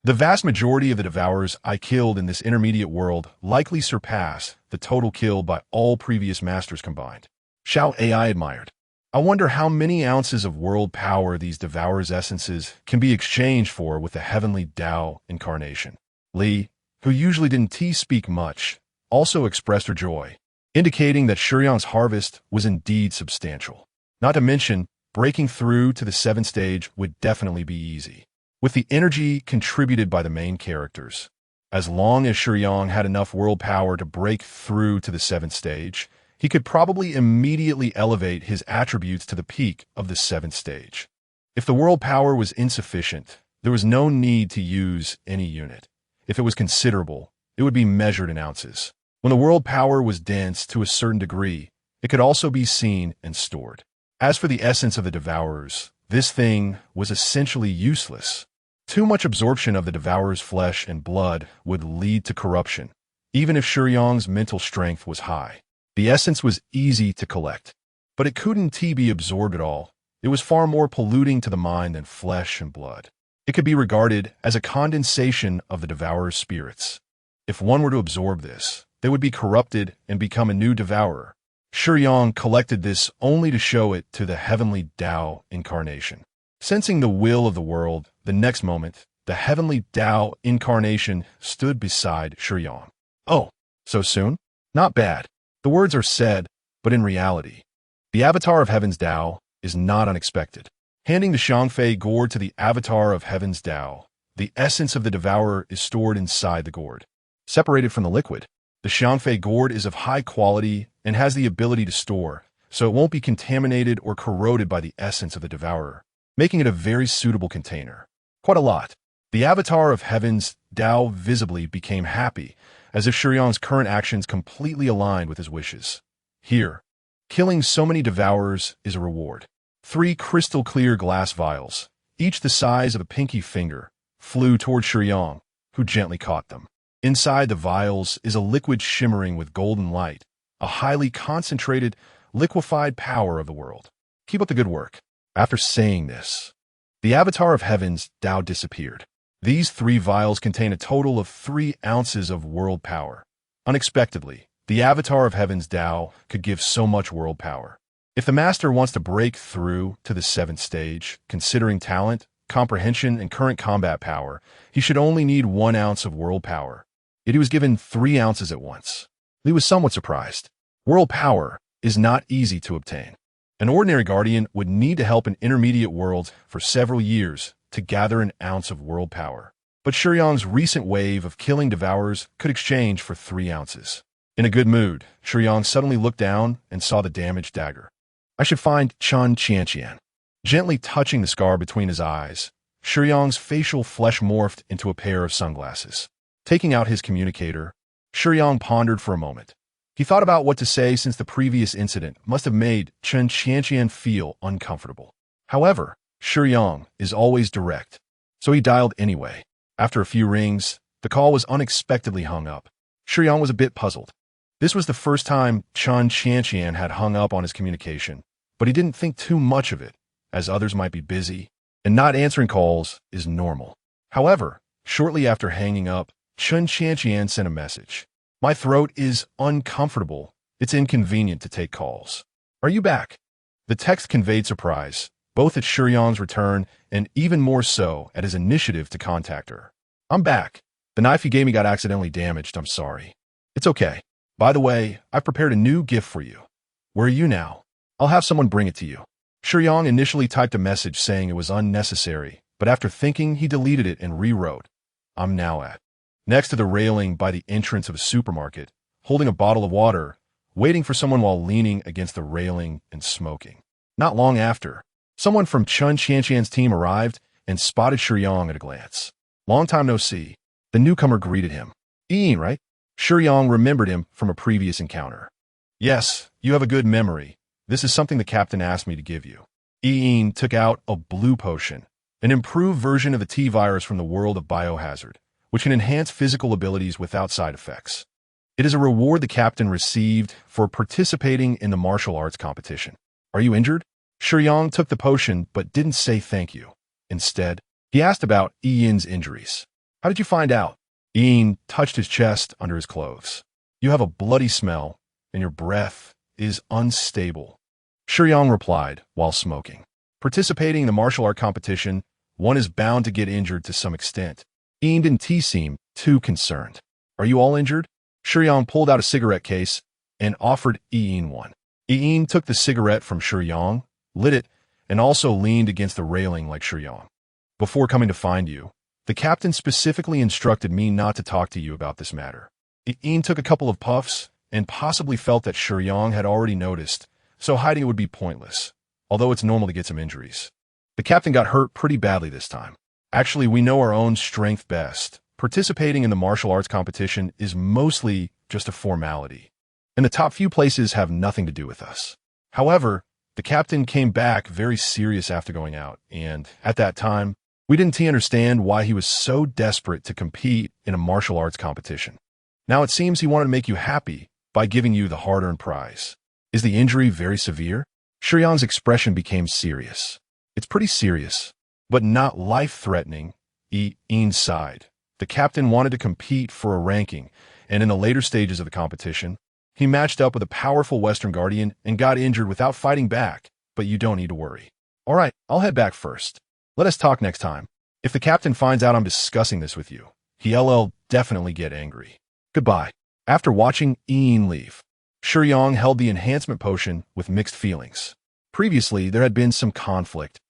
The vast majority of the devourers I killed in this intermediate world likely surpass the total killed by all previous masters combined. Xiao AI admired. I wonder how many ounces of world power these devourers' essences can be exchanged for with the heavenly Tao incarnation. Li, who usually didn't speak much, also expressed her joy, indicating that Shiyang's harvest was indeed substantial. Not to mention, breaking through to the 7th stage would definitely be easy, with the energy contributed by the main characters. As long as Shiyang had enough world power to break through to the 7th stage, he could probably immediately elevate his attributes to the peak of the 7th stage. If the world power was insufficient, there was no need to use any unit. If it was considerable, it would be measured in ounces. When the world power was dense to a certain degree, it could also be seen and stored. As for the essence of the devourers, this thing was essentially useless. Too much absorption of the devourer's flesh and blood would lead to corruption, even if Shiyang's mental strength was high. The essence was easy to collect, but it couldn't be absorbed at all. It was far more polluting to the mind than flesh and blood. It could be regarded as a condensation of the devourer's spirits. If one were to absorb this, they would be corrupted and become a new devourer. Shiyang collected this only to show it to the heavenly Tao incarnation. Sensing the will of the world, the next moment, the heavenly Tao incarnation stood beside Shiyang. Oh, so soon? Not bad. The words are said, but in reality, the avatar of Heaven's Tao is not unexpected. Handing the Shangfei gourd to the avatar of Heaven's Tao, the essence of the devourer is stored inside the gourd. Separated from the liquid, the Shangfei gourd is of high quality and has the ability to store, so it won't be contaminated or corroded by the essence of the devourer, making it a very suitable container. Quite a lot. The avatar of Heaven's Tao visibly became happy, as if Shiyang's current actions completely aligned with his wishes. Here, killing so many devourers is a reward. 3 crystal-clear glass vials, each the size of a pinky finger, flew toward Shiyang, who gently caught them. Inside the vials is a liquid shimmering with golden light, a highly concentrated, liquefied power of the world. Keep up the good work. After saying this, the avatar of Heaven's Tao disappeared. These 3 vials contain a total of 3 ounces of world power. Unexpectedly, the avatar of Heaven's Tao could give so much world power. If the master wants to break through to the 7th stage, considering talent, comprehension, and current combat power, he should only need 1 ounce of world power. Yet he was given 3 ounces at once. He was somewhat surprised. World power is not easy to obtain. An ordinary guardian would need to help an intermediate world for several years to gather an ounce of world power. But Shiyang's recent wave of killing devourers could exchange for 3 ounces. In a good mood, Shiyang suddenly looked down and saw the damaged dagger. I should find Chun Qianqian. Gently touching the scar between his eyes, Shiyang's facial flesh morphed into a pair of sunglasses. Taking out his communicator, Shiyang pondered for a moment. He thought about what to say since the previous incident must have made Chun Qianqian feel uncomfortable. However, Shiyang is always direct, so he dialed anyway. After a few rings, the call was unexpectedly hung up. Shiyang was a bit puzzled. This was the first time Chun Qianqian had hung up on his communication, but he didn't think too much of it, as others might be busy, and not answering calls is normal. However, shortly after hanging up, Chun Qianqian sent a message. My throat is uncomfortable. It's inconvenient to take calls. Are you back? The text conveyed surprise, both at Shiyang's return and even more so at his initiative to contact her. I'm back. The knife you gave me got accidentally damaged. I'm sorry. It's okay. By the way, I've prepared a new gift for you. Where are you now? I'll have someone bring it to you. Shiyang initially typed a message saying it was unnecessary, but after thinking, he deleted it and rewrote, I'm now at. Next to the railing by the entrance of a supermarket, holding a bottle of water, waiting for someone while leaning against the railing and smoking. Not long after, someone from Chun Qianqian's team arrived and spotted Shiyang at a glance. Long time no see. The newcomer greeted him. Ian, right? Shiyang remembered him from a previous encounter. Yes, you have a good memory. This is something the captain asked me to give you. Ian took out a blue potion, an improved version of the T-virus from the world of Biohazard, which can enhance physical abilities without side effects. It is a reward the captain received for participating in the martial arts competition. Are you injured? Shiyang took the potion but didn't say thank you. Instead, he asked about Ian's injuries. How did you find out? Ian touched his chest under his clothes. You have a bloody smell, and your breath is unstable. Shiyang replied while smoking. Participating in the martial art competition, one is bound to get injured to some extent. Ian didn't seem too concerned. Are you all injured? Shiyang pulled out a cigarette case and offered Ian one. Ian took the cigarette from Shiyang, lit it, and also leaned against the railing like Shiyang. Before coming to find you, the captain specifically instructed me not to talk to you about this matter. Ian took a couple of puffs and possibly felt that Shiyang had already noticed, so hiding it would be pointless, although it's normal to get some injuries. The captain got hurt pretty badly this time. Actually, we know our own strength best. Participating in the martial arts competition is mostly just a formality, and the top few places have nothing to do with us. However, the captain came back very serious after going out, and at that time, we didn't understand why he was so desperate to compete in a martial arts competition. Now it seems he wanted to make you happy by giving you the hard-earned prize. Is the injury very severe? Shiyang's expression became serious. It's pretty serious, but not life-threatening. Ian sighed. The captain wanted to compete for a ranking, and in the later stages of the competition, he matched up with a powerful Western Guardian and got injured without fighting back, but you don't need to worry. All right, I'll head back first. Let us talk next time. If the captain finds out I'm discussing this with you, he'll definitely get angry. Goodbye. After watching Ian leave, Shiyang held the enhancement potion with mixed feelings. Previously, there had been some conflict,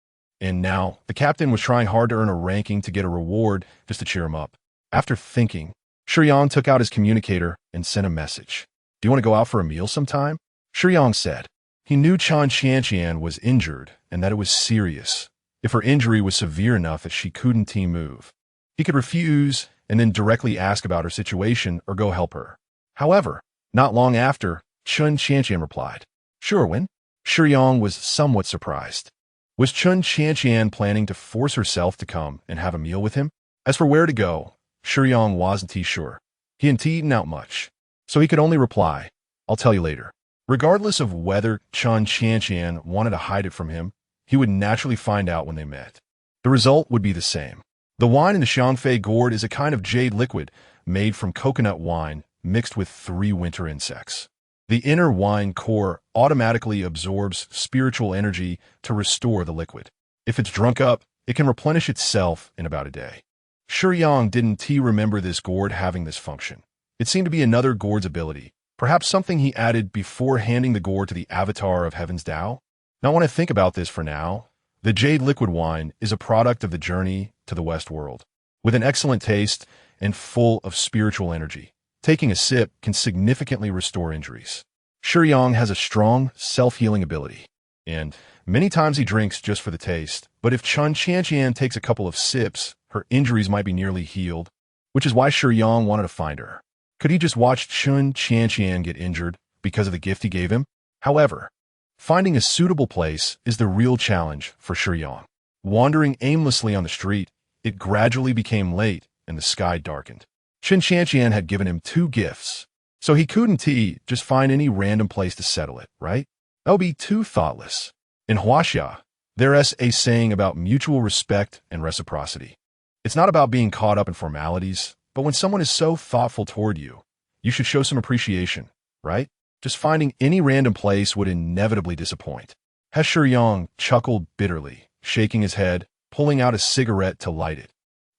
and now the captain was trying hard to earn a ranking to get a reward just to cheer him up. After thinking, Shiyang took out his communicator and sent a message. Do you want to go out for a meal sometime? Shiyang said. He knew Chun Qianqian was injured and that it was serious. If her injury was severe enough that she couldn't move, he could refuse and then directly ask about her situation or go help her. However, not long after, Chun Qianqian replied, Sure, when? Shiyang was somewhat surprised. Was Chun Qianqian planning to force herself to come and have a meal with him? As for where to go, Shiyang wasn't sure. He hadn't eaten out much, so he could only reply, I'll tell you later. Regardless of whether Chun Qianqian wanted to hide it from him, he would naturally find out when they met. The result would be the same. The wine in the Xiangfei gourd is a kind of jade liquid made from coconut wine mixed with 3 winter insects. The inner wine core automatically absorbs spiritual energy to restore the liquid. If it's drunk up, it can replenish itself in about a day. Shiyang didn't remember this gourd having this function. It seemed to be another gourd's ability, perhaps something he added before handing the gourd to the avatar of Heaven's Tao. Now, when I think about this for now, the jade liquid wine is a product of the journey to the West world. With an excellent taste and full of spiritual energy, Taking a sip can significantly restore injuries. Shiyang has a strong, self-healing ability, and many times he drinks just for the taste. But if nonchalantly takes a couple of sips, her injuries might be nearly healed, which is why Shiyang wanted to find her. Could he just watch nonchalantly get injured because of the gift he gave him? However, finding a suitable place is the real challenge for Shiyang. Wandering aimlessly on the street, it gradually became late and the sky darkened. Nonchalantly had given him 2 gifts, so he couldn't just find any random place to settle it, right? That would be too thoughtless. In Huaxia, there's a saying about mutual respect and reciprocity. It's not about being caught up in formalities, but when someone is so thoughtful toward you, you should show some appreciation, right? Just finding any random place would inevitably disappoint. Shiyang chuckled bitterly, shaking his head, pulling out a cigarette to light it,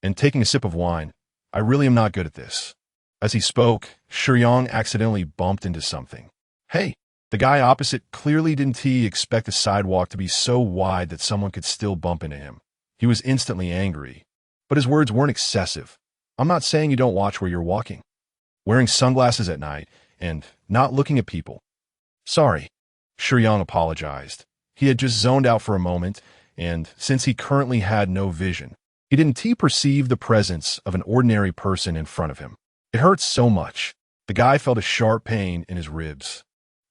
and taking a sip of wine. I really am not good at this. As he spoke, Shiyang accidentally bumped into something. Hey, the guy opposite clearly didn't expect the sidewalk to be so wide that someone could still bump into him. He was instantly angry, but his words weren't excessive. I'm not saying you don't watch where you're walking. Wearing sunglasses at night and not looking at people. Sorry, Shiyang apologized. He had just zoned out for a moment, and since he currently had no vision, he didn't perceive the presence of an ordinary person in front of him. It hurt so much. The guy felt a sharp pain in his ribs.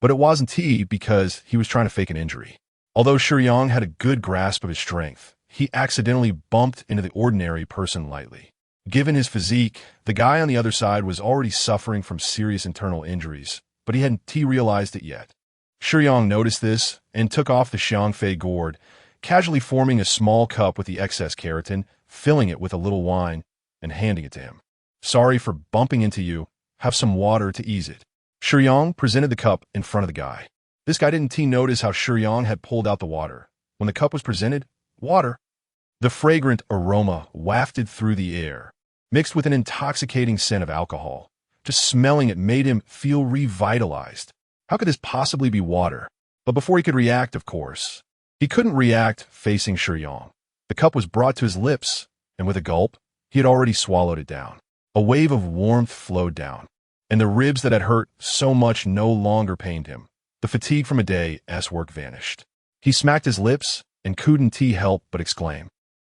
But it wasn't because he was trying to fake an injury. Although Shiyang had a good grasp of his strength, he accidentally bumped into the ordinary person lightly. Given his physique, the guy on the other side was already suffering from serious internal injuries, but he hadn't realized it yet. Shiyang noticed this and took off the Shiyang gourd, casually forming a small cup with the excess keratin, filling it with a little wine, and handing it to him. Sorry for bumping into you. Have some water to ease it. Shiyang presented the cup in front of the guy. This guy didn't notice how Shiyang had pulled out the water. When the cup was presented, water. The fragrant aroma wafted through the air, mixed with an intoxicating scent of alcohol. Just smelling it made him feel revitalized. How could this possibly be water? But before he could react, of course, he couldn't react facing Shiyang. The cup was brought to his lips, and with a gulp, he had already swallowed it down. A wave of warmth flowed down, and the ribs that had hurt so much no longer pained him. The fatigue from a day's work vanished. He smacked his lips and couldn't help but exclaim,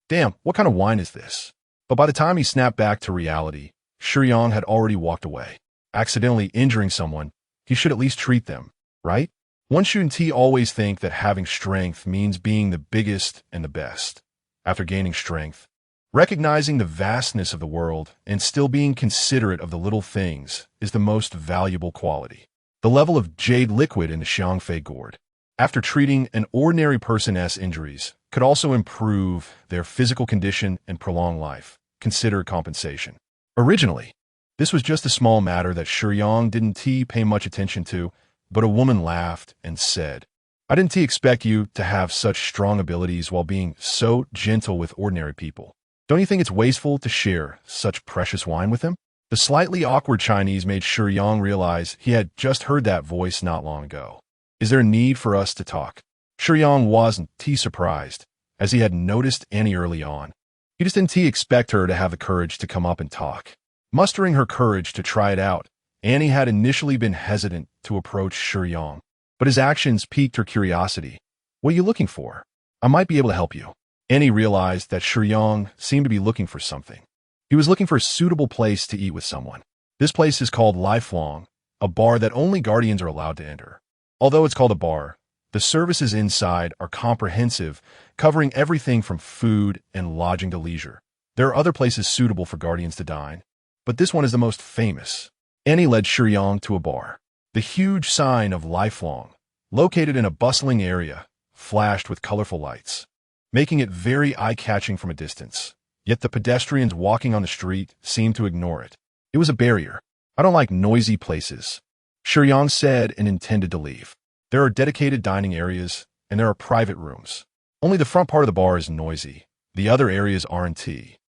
"Damn, what kind of wine is this?" But by the time he snapped back to reality, Shiyang had already walked away. Accidentally injuring someone, he should at least treat them, right? One shouldn't always think that having strength means being the biggest and the best. After gaining strength, recognizing the vastness of the world and still being considerate of the little things is the most valuable quality. The level of jade liquid in the Shiyang gourd, after treating an ordinary person's injuries, could also improve their physical condition and prolong life. Consider compensation. Originally, this was just a small matter that Shiyang didn't pay much attention to, but a woman laughed and said, "I didn't expect you to have such strong abilities while being so gentle with ordinary people. Don't you think it's wasteful to share such precious wine with him?" The slightly awkward Chinese made Shiyang realize he had just heard that voice not long ago. "Is there a need for us to talk?" Shiyang wasn't surprised, as he had noticed Annie early on. He just didn't expect her to have the courage to come up and talk. Mustering her courage to try it out, Annie had initially been hesitant to approach Shiyang, but his actions piqued her curiosity. "What are you looking for? I might be able to help you." Annie realized that Shiyang seemed to be looking for something. He was looking for a suitable place to eat with someone. This place is called Lifelong, a bar that only guardians are allowed to enter. Although it's called a bar, the services inside are comprehensive, covering everything from food and lodging to leisure. There are other places suitable for guardians to dine, but this one is the most famous. Annie led Shiyang to a bar. The huge sign of Lifelong, located in a bustling area, flashed with colorful lights, making it very eye-catching from a distance. Yet the pedestrians walking on the street seemed to ignore it. It was a barrier. "I don't like noisy places," Shiyang said and intended to leave. There are dedicated dining areas, and there are private rooms. Only the front part of the bar is noisy. The other areas aren't.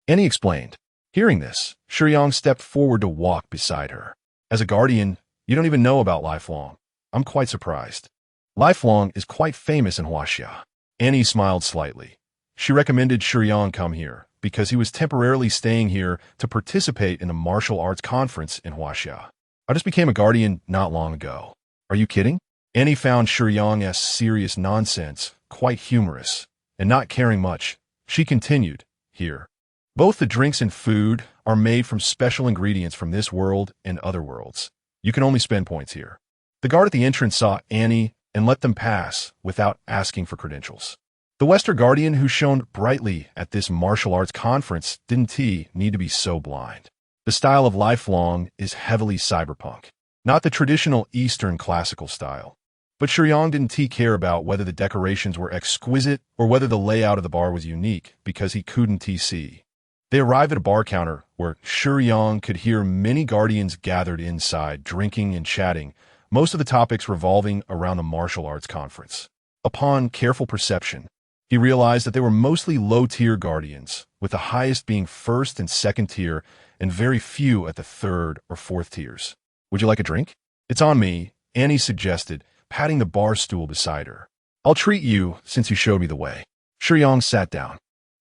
Annie explained. Hearing this, Shiyang stepped forward to walk beside her. "As a guardian, you don't even know about Lifelong. I'm quite surprised." Lifelong is quite famous in Huaxia. Annie smiled slightly. She recommended Shiyang come here, because he was temporarily staying here to participate in the martial arts conference in Huaxia. I just became a guardian not long ago. Are you kidding? Annie found Shiyang's serious nonsense quite humorous, and not caring much, she continued, here. Both the drinks and food are made from special ingredients from this world and other worlds. You can only spend points here. The guard at the entrance saw Annie and let them pass without asking for credentials. The Western Guardian who shone brightly at this martial arts conference didn't need to be so blind. The style of lifelong is heavily cyberpunk, not the traditional Eastern classical style. But Shiyang didn't care about whether the decorations were exquisite or whether the layout of the bar was unique because he couldn't see. They arrived at a bar counter where Shiyang could hear many guardians gathered inside, drinking and chatting, most of the topics revolving around the martial arts conference. Upon careful perception, he realized that they were mostly low-tier guardians, with the highest being first and second tier and very few at the third or fourth tiers. Would you like a drink? It's on me, Annie suggested, patting the bar stool beside her. I'll treat you since you showed me the way. Shiyang sat down.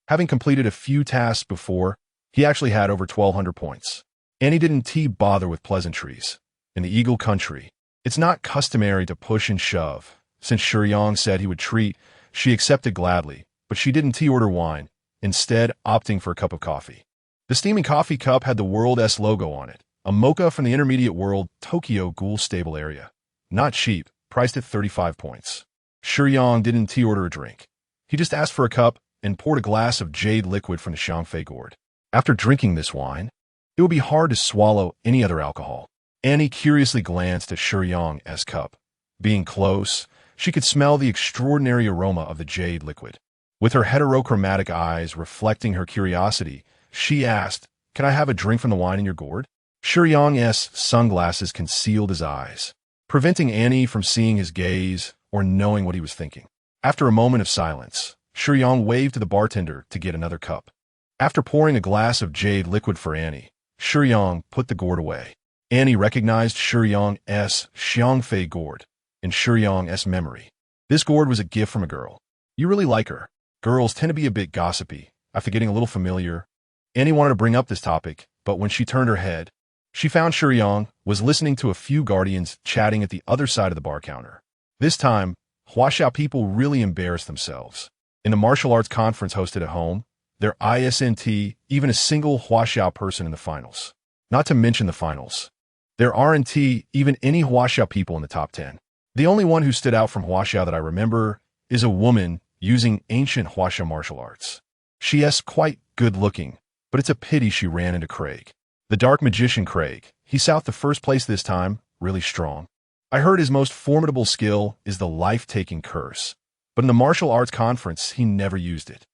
Having completed a few tasks before, he actually had over 1,200 points. Annie didn't bother with pleasantries. In the Eagle country, it's not customary to push and shove. Since Shiyang said he would treat, she accepted gladly, but she didn't order wine, instead opting for a cup of coffee. The steaming coffee cup had the World S logo on it, a mocha from the intermediate world Tokyo Ghoul stable area. Not cheap, priced at 35 points. Shiyang didn't order a drink. He just asked for a cup and poured a glass of jade liquid from the Xiangfei gourd. After drinking this wine, it would be hard to swallow any other alcohol. Annie curiously glanced at Shiyang's cup. Being close, she could smell the extraordinary aroma of the jade liquid. With her heterochromatic eyes reflecting her curiosity, she asked, "Can I have a drink from the wine in your gourd?" Shiyang's sunglasses concealed his eyes, preventing Annie from seeing his gaze or knowing what he was thinking. After a moment of silence, Shiyang waved to the bartender to get another cup. After pouring a glass of jade liquid for Annie, Shiyang put the gourd away. Annie recognized Shiyang's Xiangfei gourd in Shiyang's memory. This gourd was a gift from a girl. You really like her. Girls tend to be a bit gossipy. After getting a little familiar, Annie wanted to bring up this topic, but when she turned her head, she found Shiyang was listening to a few guardians chatting at the other side of the bar counter. This time, Huaxia people really embarrassed themselves. In the martial arts conference hosted at home, there isn't even a single Huaxia person in the finals. Not to mention the finals. There aren't even any Huaxia people in the top 10. The only one who stood out from Huaxia that I remember is a woman using ancient Huaxia martial arts. She is quite good-looking, but it's a pity she ran into Craig. The dark magician Craig. He's out the first place this time, really strong. I heard his most formidable skill is the life-taking curse, but in the martial arts conference, he never used it.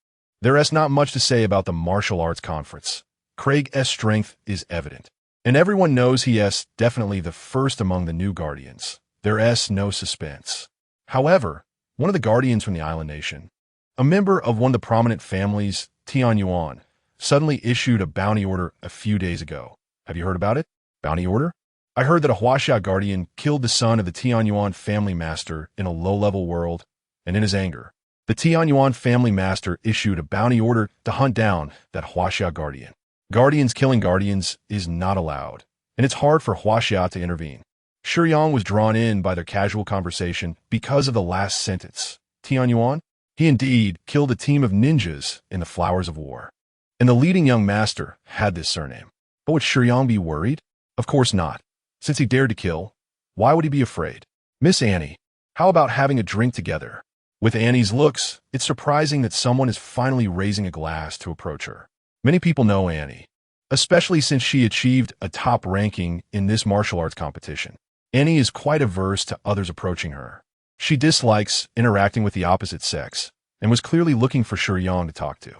There is not much to say about the martial arts conference. Craig's strength is evident, and everyone knows he is definitely the first among the new guardians. There is no suspense. However, one of the guardians from the island nation, a member of one of the prominent families, Tianyuan, suddenly issued a bounty order a few days ago. Have you heard about it? Bounty order? I heard that a Huaxia guardian killed the son of the Tianyuan family master in a low-level world, and in his anger, the Tianyuan family master issued a bounty order to hunt down that Huaxia guardian. Guardians killing guardians is not allowed, and it's hard for Huaxia to intervene. Shiyang was drawn in by their casual conversation because of the last sentence. Tianyuan? He indeed killed a team of ninjas in the Flowers of War. And the leading young master had this surname. But would Shiyang be worried? Of course not. Since he dared to kill, why would he be afraid? Miss Annie, how about having a drink together? With Annie's looks, it's surprising that someone is finally raising a glass to approach her. Many people know Annie, especially since she achieved a top ranking in this martial arts competition. Annie is quite averse to others approaching her. She dislikes interacting with the opposite sex and was clearly looking for Shiyang to talk to.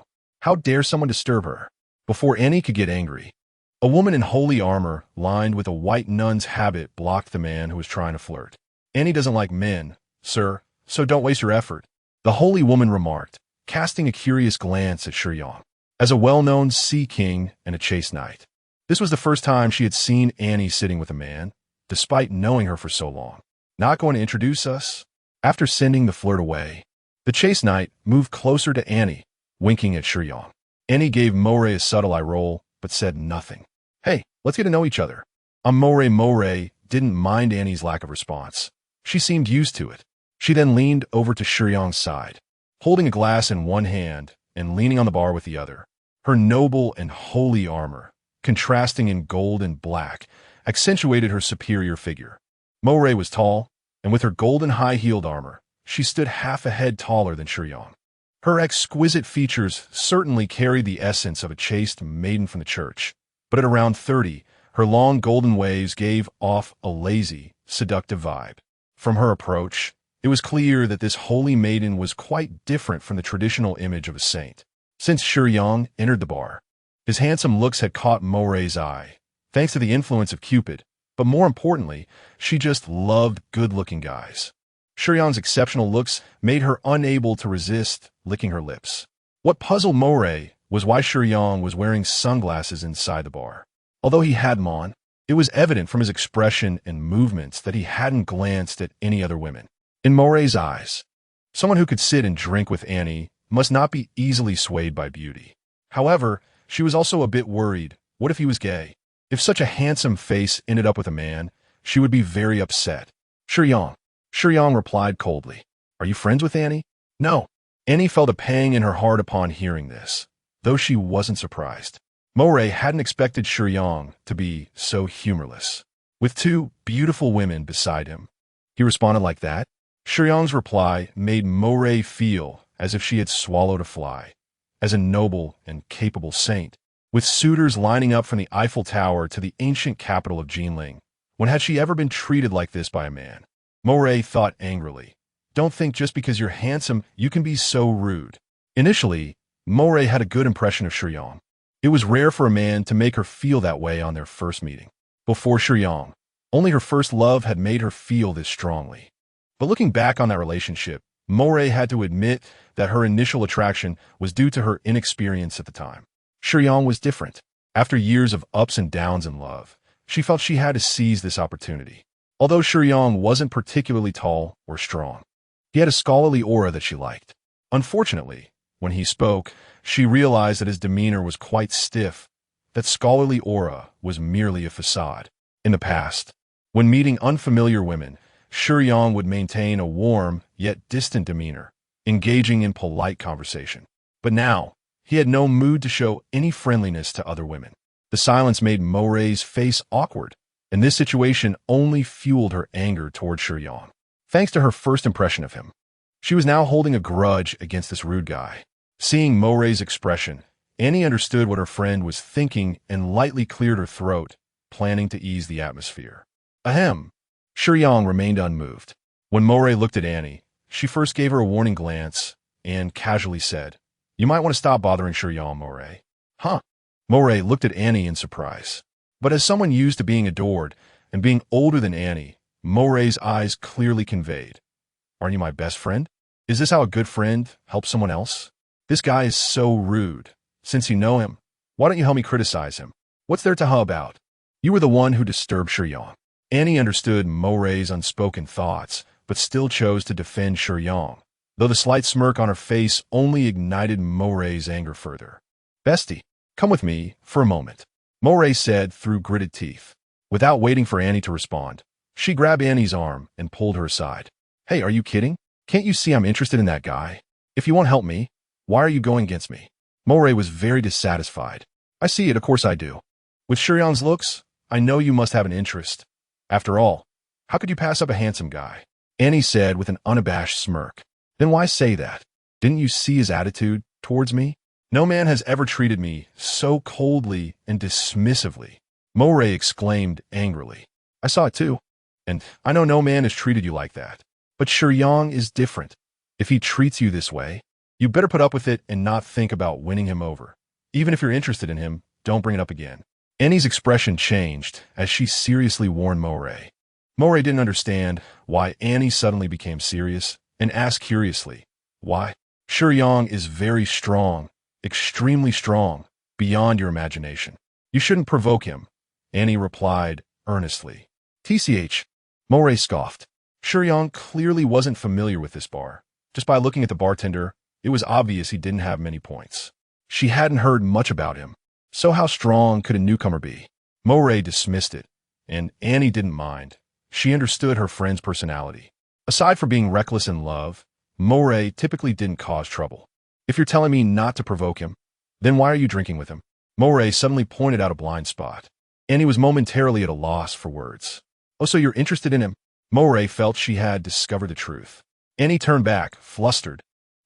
How dare someone disturb her? Before Annie could get angry, a woman in holy armor lined with a white nun's habit blocked the man who was trying to flirt. Annie doesn't like men, sir, so don't waste your effort, the holy woman remarked, casting a curious glance at Shiyang. As a well-known sea king and a chaste knight, this was the first time she had seen Annie sitting with a man, despite knowing her for so long. Not going to introduce us? After sending the flirt away, the chaste knight moved closer to Annie, winking at Shiyang. Annie gave Moray a subtle eye roll, but said nothing. Hey, let's get to know each other. Moray didn't mind Annie's lack of response. She seemed used to it. She then leaned over to Shiyang's side, holding a glass in one hand and leaning on the bar with the other. Her noble and holy armor, contrasting in gold and black, accentuated her superior figure. Moray was tall, and with her golden high-heeled armor, she stood half a head taller than Shiyang. Her exquisite features certainly carried the essence of a chaste maiden from the church, but at around 30, her long golden waves gave off a lazy, seductive vibe. From her approach, it was clear that this holy maiden was quite different from the traditional image of a saint. Since Shiyang entered the bar, his handsome looks had caught Moray's eye, thanks to the influence of Cupid, but more importantly, she just loved good-looking guys. Shiyang's exceptional looks made her unable to resist licking her lips. What puzzled Moray was why Shiyang was wearing sunglasses inside the bar. Although he had them on, it was evident from his expression and movements that he hadn't glanced at any other women. In Moray's eyes, someone who could sit and drink with Annie must not be easily swayed by beauty. However, she was also a bit worried. What if he was gay? If such a handsome face ended up with a man, she would be very upset. Shiyang replied coldly. Are you friends with Annie? No. Annie felt a pang in her heart upon hearing this, though she wasn't surprised. Moray hadn't expected Shiyang to be so humorless. With two beautiful women beside him, he responded like that. Shiyang's reply made Moray feel as if she had swallowed a fly. As a noble and capable saint, with suitors lining up from the Eiffel Tower to the ancient capital of Jinling, when had she ever been treated like this by a man? Moray thought angrily. Don't think just because you're handsome you can be so rude. Initially, Moray had a good impression of Shiyang. It was rare for a man to make her feel that way on their first meeting. Before Shiyang, only her first love had made her feel this strongly. But looking back on that relationship, Moray had to admit that her initial attraction was due to her inexperience at the time. Shiyang was different. After years of ups and downs in love, she felt she had to seize this opportunity. Although Shiyang wasn't particularly tall or strong, he had a scholarly aura that she liked. Unfortunately, when he spoke, she realized that his demeanor was quite stiff, that scholarly aura was merely a facade. In the past, when meeting unfamiliar women, Shiyang would maintain a warm yet distant demeanor, engaging in polite conversation. But now, he had no mood to show any friendliness to other women. The silence made Moray's face awkward, and this situation only fueled her anger toward Shiyang. Thanks to her first impression of him, she was now holding a grudge against this rude guy. Seeing Moray's expression, Annie understood what her friend was thinking and lightly cleared her throat, planning to ease the atmosphere. Ahem. Shiyang remained unmoved. When Moray looked at Annie, she first gave her a warning glance and casually said, You might want to stop bothering Shiyang, Moray. Huh? Moray looked at Annie in surprise. But as someone used to being adored and being older than Annie, Moray's eyes clearly conveyed, Aren't you my best friend? Is this how a good friend helps someone else? This guy is so rude. Since you know him, why don't you help me criticize him? What's there to hub about? You were the one who disturbed Shiyang. Annie understood Moray's unspoken thoughts, but still chose to defend Shiyang, though the slight smirk on her face only ignited Moray's anger further. Bestie, come with me for a moment, Moray said through gritted teeth. Without waiting for Annie to respond, she grabbed Annie's arm and pulled her aside. Hey, are you kidding? Can't you see I'm interested in that guy? If you won't help me, why are you going against me? Moray was very dissatisfied. I see it, of course I do. With Shiyang's looks, I know you must have an interest. After all, how could you pass up a handsome guy? Annie said with an unabashed smirk. Then why say that? Didn't you see his attitude towards me? No man has ever treated me so coldly and dismissively, Moray exclaimed angrily. I saw it too, and I know no man has treated you like that. But Shiyang is different. If he treats you this way, you better put up with it and not think about winning him over. Even if you're interested in him, don't bring it up again. Annie's expression changed as she seriously warned Moray. Moray didn't understand why Annie suddenly became serious and asked curiously, Why? Shiyang is very strong, extremely strong, beyond your imagination. You shouldn't provoke him, Annie replied earnestly. TCH, Moray scoffed. Shiyang clearly wasn't familiar with this bar. Just by looking at the bartender, it was obvious he didn't have many points. She hadn't heard much about him. So how strong could a newcomer be? Moray dismissed it, and Annie didn't mind. She understood her friend's personality. Aside from being reckless in love, Moray typically didn't cause trouble. If you're telling me not to provoke him, then why are you drinking with him? Moray suddenly pointed out a blind spot. Annie was momentarily at a loss for words. Oh, so you're interested in him? Moray felt she had discovered the truth. Annie turned back, flustered,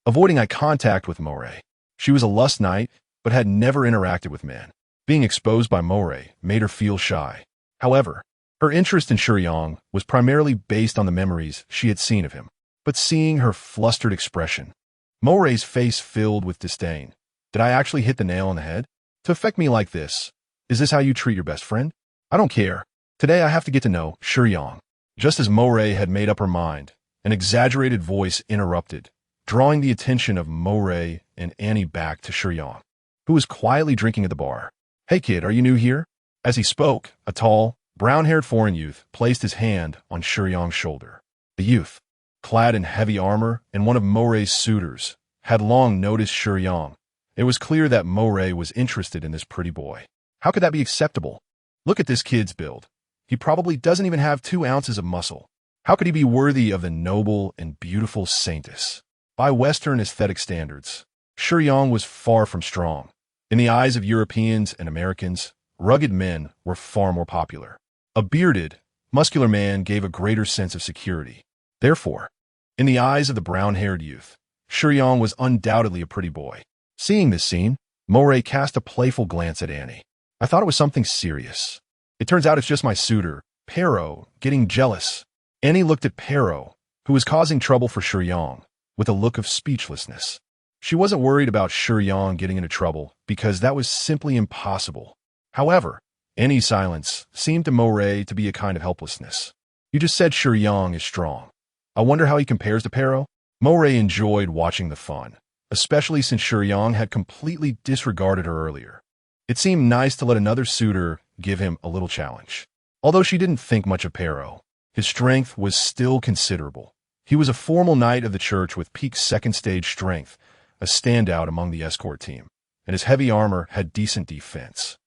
avoiding eye contact with Moray. She was a lust knight, but had never interacted with men. Being exposed by Moray made her feel shy. However, her interest in Shiyang was primarily based on the memories she had seen of him. But seeing her flustered expression, Moray's face filled with disdain. Did I actually hit the nail on the head? To affect me like this? Is this how you treat your best friend? I don't care. Today I have to get to know Shiyang. Just as Moray had made up her mind, an exaggerated voice interrupted, drawing the attention of Moray and Annie back to Shiyang, who was quietly drinking at the bar. Hey kid, are you new here? As he spoke, a tall, brown-haired foreign youth placed his hand on Shiyang's shoulder. The youth, clad in heavy armor and one of Moray's suitors, had long noticed Shiyang. It was clear that Moray was interested in this pretty boy. How could that be acceptable? Look at this kid's build. He probably doesn't even have 2 ounces of muscle. How could he be worthy of the noble and beautiful saintess? By Western aesthetic standards, Shiyang was far from strong. In the eyes of Europeans and Americans, rugged men were far more popular. A bearded, muscular man gave a greater sense of security. Therefore, in the eyes of the brown-haired youth, Shiyang was undoubtedly a pretty boy. Seeing this scene, Moray cast a playful glance at Annie. I thought it was something serious. It turns out it's just my suitor, Pero, getting jealous. Annie looked at Pero, who was causing trouble for Shiyang, with a look of speechlessness. She wasn't worried about Shiyang getting into trouble because that was simply impossible. However, Annie's silence seemed to Moray to be a kind of helplessness. You just said Shiyang is strong. I wonder how he compares to Pero? Moray enjoyed watching the fun, especially since Shiyang had completely disregarded her earlier. It seemed nice to let another suitor give him a little challenge. Although she didn't think much of Pero, his strength was still considerable. He was a formal knight of the church with peak second stage strength, a standout among the escort team, and his heavy armor had decent defense.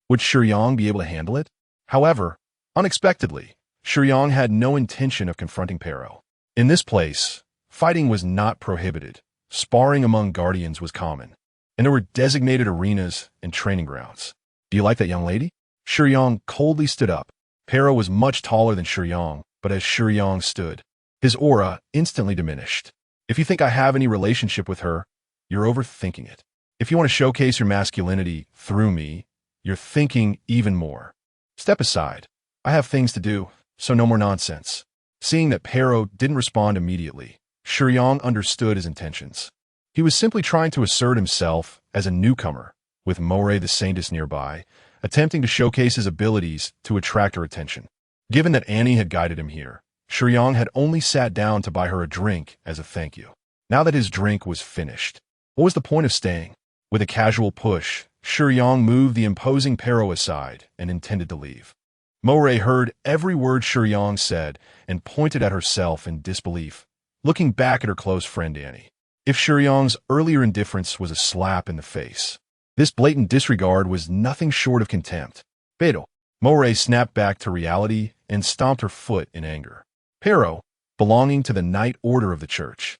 Would Shiyang be able to handle it? However, unexpectedly, Shiyang had no intention of confronting Pero. In this place, fighting was not prohibited. Sparring among guardians was common, and there were designated arenas and training grounds. Do you like that young lady? Shiyang coldly stood up. Pero was much taller than Shiyang, but as Shiyang stood, his aura instantly diminished. If you think I have any relationship with her, you're overthinking it. If you want to showcase your masculinity through me, you're thinking even more. Step aside. I have things to do, so no more nonsense. Seeing that Pero didn't respond immediately, Shiyang understood his intentions. He was simply trying to assert himself as a newcomer, with Moray the Saintess nearby, attempting to showcase his abilities to attract her attention. Given that Annie had guided him here, Shiyang had only sat down to buy her a drink as a thank you. Now that his drink was finished, what was the point of staying? With a casual push, Shiyang moved the imposing Pero aside and intended to leave. Moray heard every word Shiyang said and pointed at herself in disbelief, looking back at her close friend Annie. If Shiyang's earlier indifference was a slap in the face, this blatant disregard was nothing short of contempt. Pero, Moray snapped back to reality and stomped her foot in anger. Pero, belonging to the Knight Order of the Church,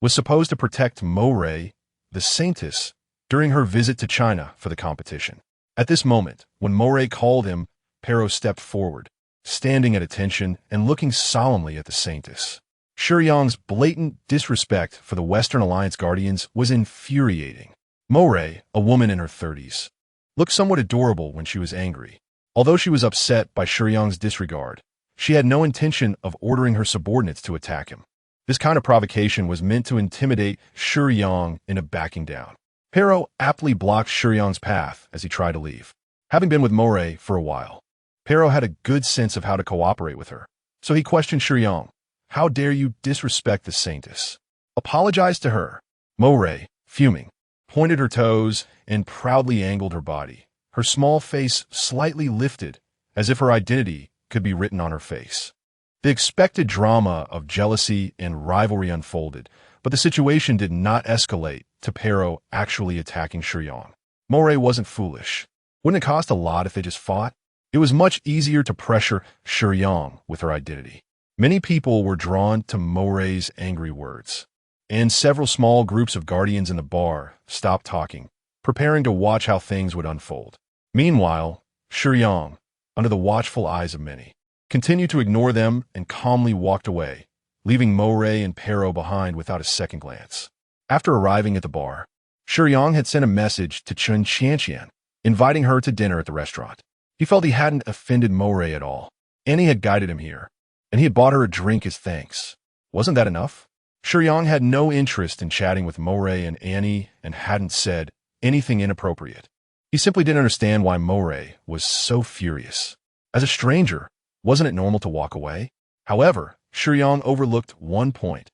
was supposed to protect Moray, the Saintess, during her visit to China for the competition. At this moment, when Moray called him, Pero stepped forward, standing at attention and looking solemnly at the Saintess. Shiyang's blatant disrespect for the Western Alliance Guardians was infuriating. Moray, a woman in her 30s, looked somewhat adorable when she was angry. Although she was upset by Shiyang's disregard, she had no intention of ordering her subordinates to attack him. This kind of provocation was meant to intimidate Shiyang into backing down. Pero aptly blocked Shiyang's path as he tried to leave. Having been with Moray for a while, Pero had a good sense of how to cooperate with her. So he questioned Shiyang. How dare you disrespect the Saintess? Apologize to her. Moray, fuming, pointed her toes and proudly angled her body. Her small face slightly lifted, as if her identity could be written on her face. The expected drama of jealousy and rivalry unfolded, but the situation did not escalate to Pero actually attacking Shiyang. Moray wasn't foolish. Wouldn't it cost a lot if they just fought? It was much easier to pressure Shiyang with her identity. Many people were drawn to Moray's angry words, and several small groups of guardians in the bar stopped talking, preparing to watch how things would unfold. Meanwhile, Shiyang, under the watchful eyes of many, continued to ignore them and calmly walked away, leaving Moray and Pero behind without a second glance. After arriving at the bar, Shiyang had sent a message to Chen Qianqian, inviting her to dinner at the restaurant. He felt he hadn't offended Moray at all. Annie had guided him here, and he had bought her a drink as thanks. Wasn't that enough? Shiyang had no interest in chatting with Moray and Annie and hadn't said anything inappropriate. He simply didn't understand why Moray was so furious. As a stranger, wasn't it normal to walk away? However, Shiyang overlooked one point.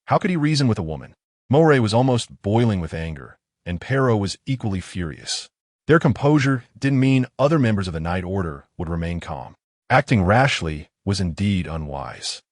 How could he reason with a woman? Moray was almost boiling with anger, and Pero was equally furious. Their composure didn't mean other members of the Night Order would remain calm. Acting rashly was indeed unwise.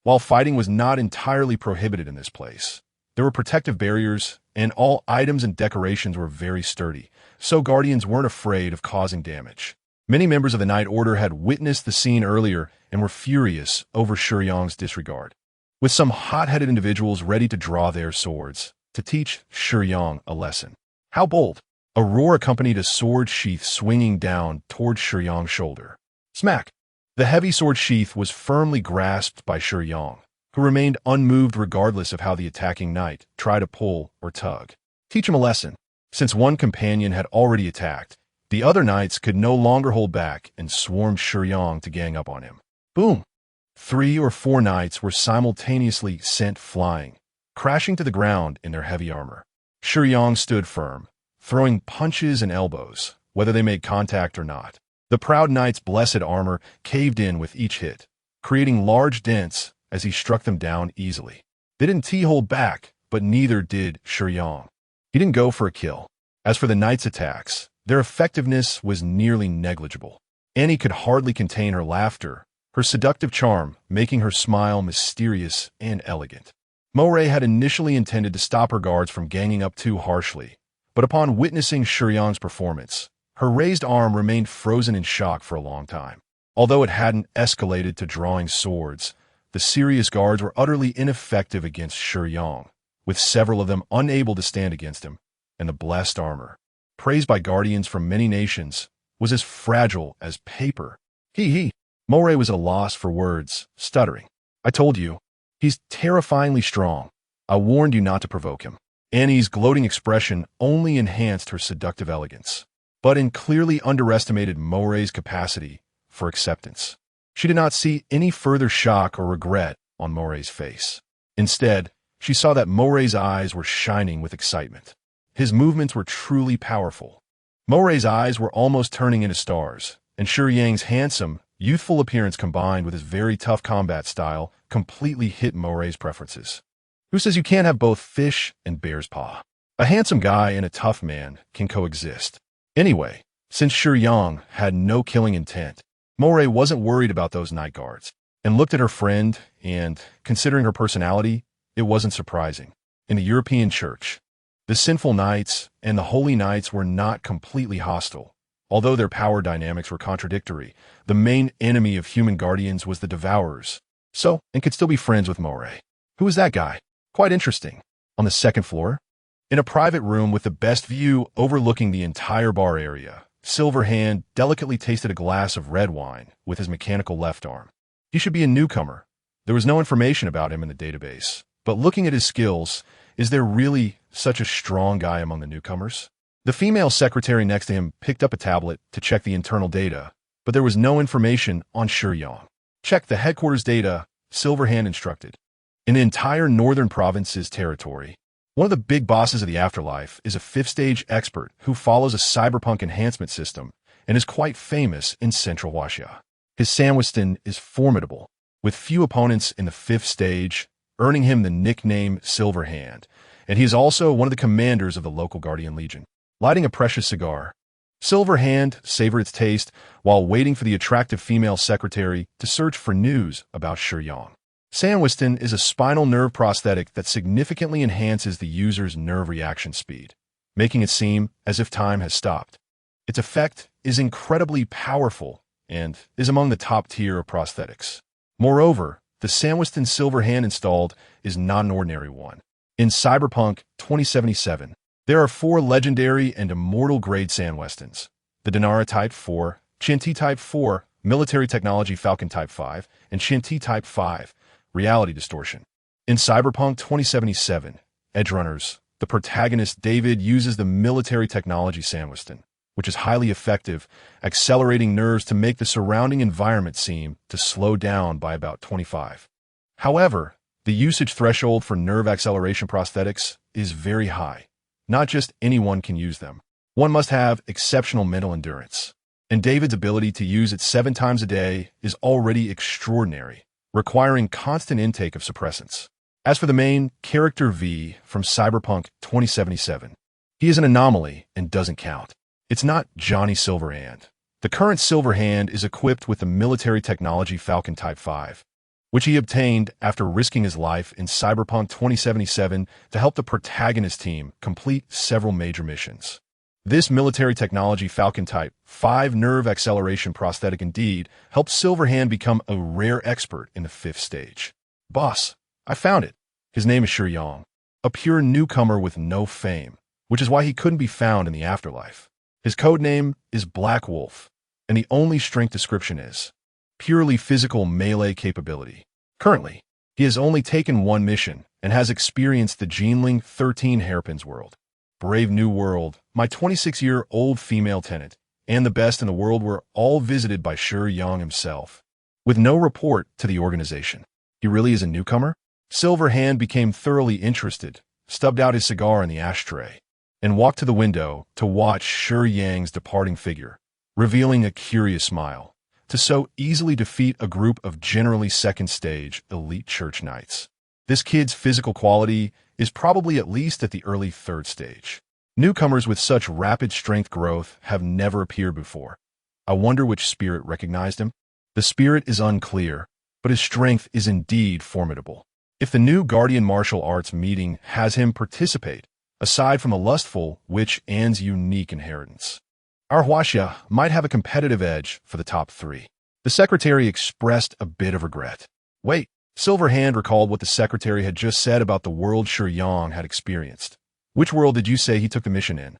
While fighting was not entirely prohibited in this place, there were protective barriers, and all items and decorations were very sturdy, so guardians weren't afraid of causing damage. Many members of the Night Order had witnessed the scene earlier and were furious over Shiyang's disregard, with some hot-headed individuals ready to draw their swords to teach Shiyang a lesson. How bold! A roar accompanied a sword sheath swinging down toward Shiyang's shoulder. Smack! The heavy sword sheath was firmly grasped by Shiyang, who remained unmoved regardless of how the attacking knight tried to pull or tug. Teach him a lesson. Since one companion had already attacked, the other knights could no longer hold back and swarmed Shiyang to gang up on him. Boom! 3 or 4 knights were simultaneously sent flying, crashing to the ground in their heavy armor. Shiyang stood firm, throwing punches and elbows, whether they made contact or not. The proud knight's blessed armor caved in with each hit, creating large dents as he struck them down easily. They didn't hold back, but neither did Shiyang. He didn't go for a kill. As for the knight's attacks, their effectiveness was nearly negligible. Annie could hardly contain her laughter, her seductive charm making her smile mysterious and elegant. Moray had initially intended to stop her guards from ganging up too harshly, but upon witnessing Shiyang's performance, her raised arm remained frozen in shock for a long time. Although it hadn't escalated to drawing swords, the serious guards were utterly ineffective against Shiyang, with several of them unable to stand against him, and the blessed armor, praised by guardians from many nations, was as fragile as paper. Moray was at a loss for words, stuttering. I told you, he's terrifyingly strong. I warned you not to provoke him. Annie's gloating expression only enhanced her seductive elegance, but clearly underestimated Moray's capacity for acceptance. She did not see any further shock or regret on Moray's face. Instead, she saw that Moray's eyes were shining with excitement. His movements were truly powerful. Moray's eyes were almost turning into stars, and Shiyang's handsome, youthful appearance combined with his very tough combat style completely hit Moray's preferences. Who says you can't have both fish and bear's paw? A handsome guy and a tough man can coexist. Anyway, since Shiyang had no killing intent, Moray wasn't worried about those night guards, and looked at her friend, and, considering her personality, it wasn't surprising. In the European church, the sinful knights and the holy knights were not completely hostile. Although their power dynamics were contradictory, the main enemy of human guardians was the Devourers, and could still be friends with Moray. Who was that guy? Quite interesting. On the second floor, in a private room with the best view overlooking the entire bar area, Silverhand delicately tasted a glass of red wine with his mechanical left arm. He should be a newcomer. There was no information about him in the database, but looking at his skills, is there really such a strong guy among the newcomers? The female secretary next to him picked up a tablet to check the internal data, but there was no information on Shiyang. Check the headquarters data, Silverhand instructed. In the entire northern province's territory, one of the big bosses of the afterlife is a 5th-stage expert who follows a cyberpunk enhancement system and is quite famous in Central Huaxia. His Samwiston is formidable, with few opponents in the 5th stage, earning him the nickname Silverhand, and he is also one of the commanders of the local Guardian Legion. Lighting a precious cigar, Silverhand savored its taste while waiting for the attractive female secretary to search for news about Shiyang. Sandweston is a spinal nerve prosthetic that significantly enhances the user's nerve reaction speed, making it seem as if time has stopped. Its effect is incredibly powerful and is among the top tier of prosthetics. Moreover, the Sandweston silver hand installed is not an ordinary one. In Cyberpunk 2077, there are 4 legendary and immortal-grade Sandwestons: the Dinara Type 4, Shinti Type 4, Military Technology Falcon Type 5, and Shinti Type 5, Reality Distortion. In Cyberpunk 2077, Edgerunners, the protagonist David uses the Military Technology Sandweston, which is highly effective, accelerating nerves to make the surrounding environment seem to slow down by about 25. However, the usage threshold for nerve acceleration prosthetics is very high. Not just anyone can use them. One must have exceptional mental endurance. And David's ability to use it 7 times a day is already extraordinary, requiring constant intake of suppressants. As for the main character V from Cyberpunk 2077, he is an anomaly and doesn't count. It's not Johnny Silverhand. The current Silverhand is equipped with the Military Technology Falcon Type 5, which he obtained after risking his life in Cyberpunk 2077 to help the protagonist team complete several major missions. This Military Technology Falcon Type 5 nerve acceleration prosthetic indeed helped Silverhand become a rare expert in the 5th stage. Boss, I found it. His name is Shiyang, a pure newcomer with no fame, which is why he couldn't be found in the afterlife. His codename is Black Wolf, and the only strength description is purely physical melee capability. Currently, he has only taken 1 mission and has experienced the Jinling 13 Hairpins world. Brave New World, my 26-year-old female tenant, and the best in the world were all visited by Shiyang himself, with no report to the organization. He really is a newcomer? Silverhand became thoroughly interested, stubbed out his cigar in the ashtray, and walked to the window to watch Shiyang's departing figure, revealing a curious smile, to so easily defeat a group of generally second-stage elite church knights. This kid's physical quality is probably at least at the early 3rd stage. Newcomers with such rapid strength growth have never appeared before. I wonder which spirit recognized him. The spirit is unclear, but his strength is indeed formidable. If the new Guardian Martial Arts meeting has him participate, aside from a lustful witch and's unique inheritance, our Huaxia might have a competitive edge for the top 3. The secretary expressed a bit of regret. Wait, Silverhand recalled what the secretary had just said about the world Shiyang had experienced. Which world did you say he took the mission in?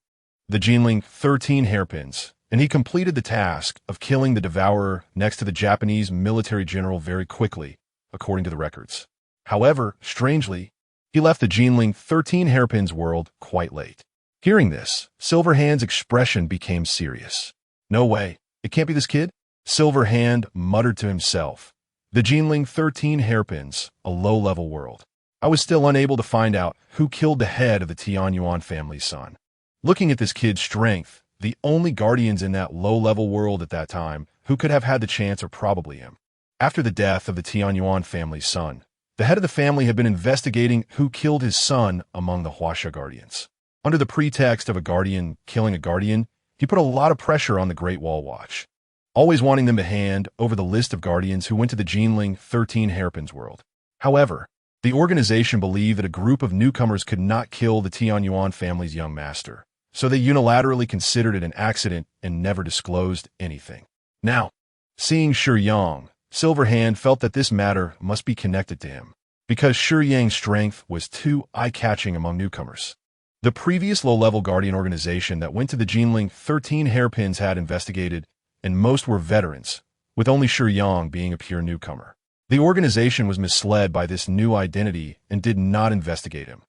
The Jinling 13 Hairpins, and he completed the task of killing the Devourer next to the Japanese military general very quickly, according to the records. However, strangely, he left the Jinling 13 Hairpins world quite late. Hearing this, Silverhand's expression became serious. No way, it can't be this kid? Silverhand muttered to himself. The Jinling 13 Hairpins, a low-level world. I was still unable to find out who killed the head of the Tianyuan family's son. Looking at this kid's strength, the only guardians in that low-level world at that time who could have had the chance are probably him. After the death of the Tianyuan family's son, the head of the family had been investigating who killed his son among the Huaxia guardians. Under the pretext of a guardian killing a guardian, he put a lot of pressure on the Great Wall Watch, always wanting them to hand over the list of guardians who went to the Jinling 13 Hairpins world. However, the organization believed that a group of newcomers could not kill the Tianyuan family's young master, so they unilaterally considered it an accident and never disclosed anything. Now, seeing Shiyang, Silverhand felt that this matter must be connected to him, because Shiyang's strength was too eye-catching among newcomers. The previous low-level guardian organization that went to the Jinling 13 Hairpins had investigated, and most were veterans, with only Shiyang being a pure newcomer. The organization was misled by this new identity and did not investigate him.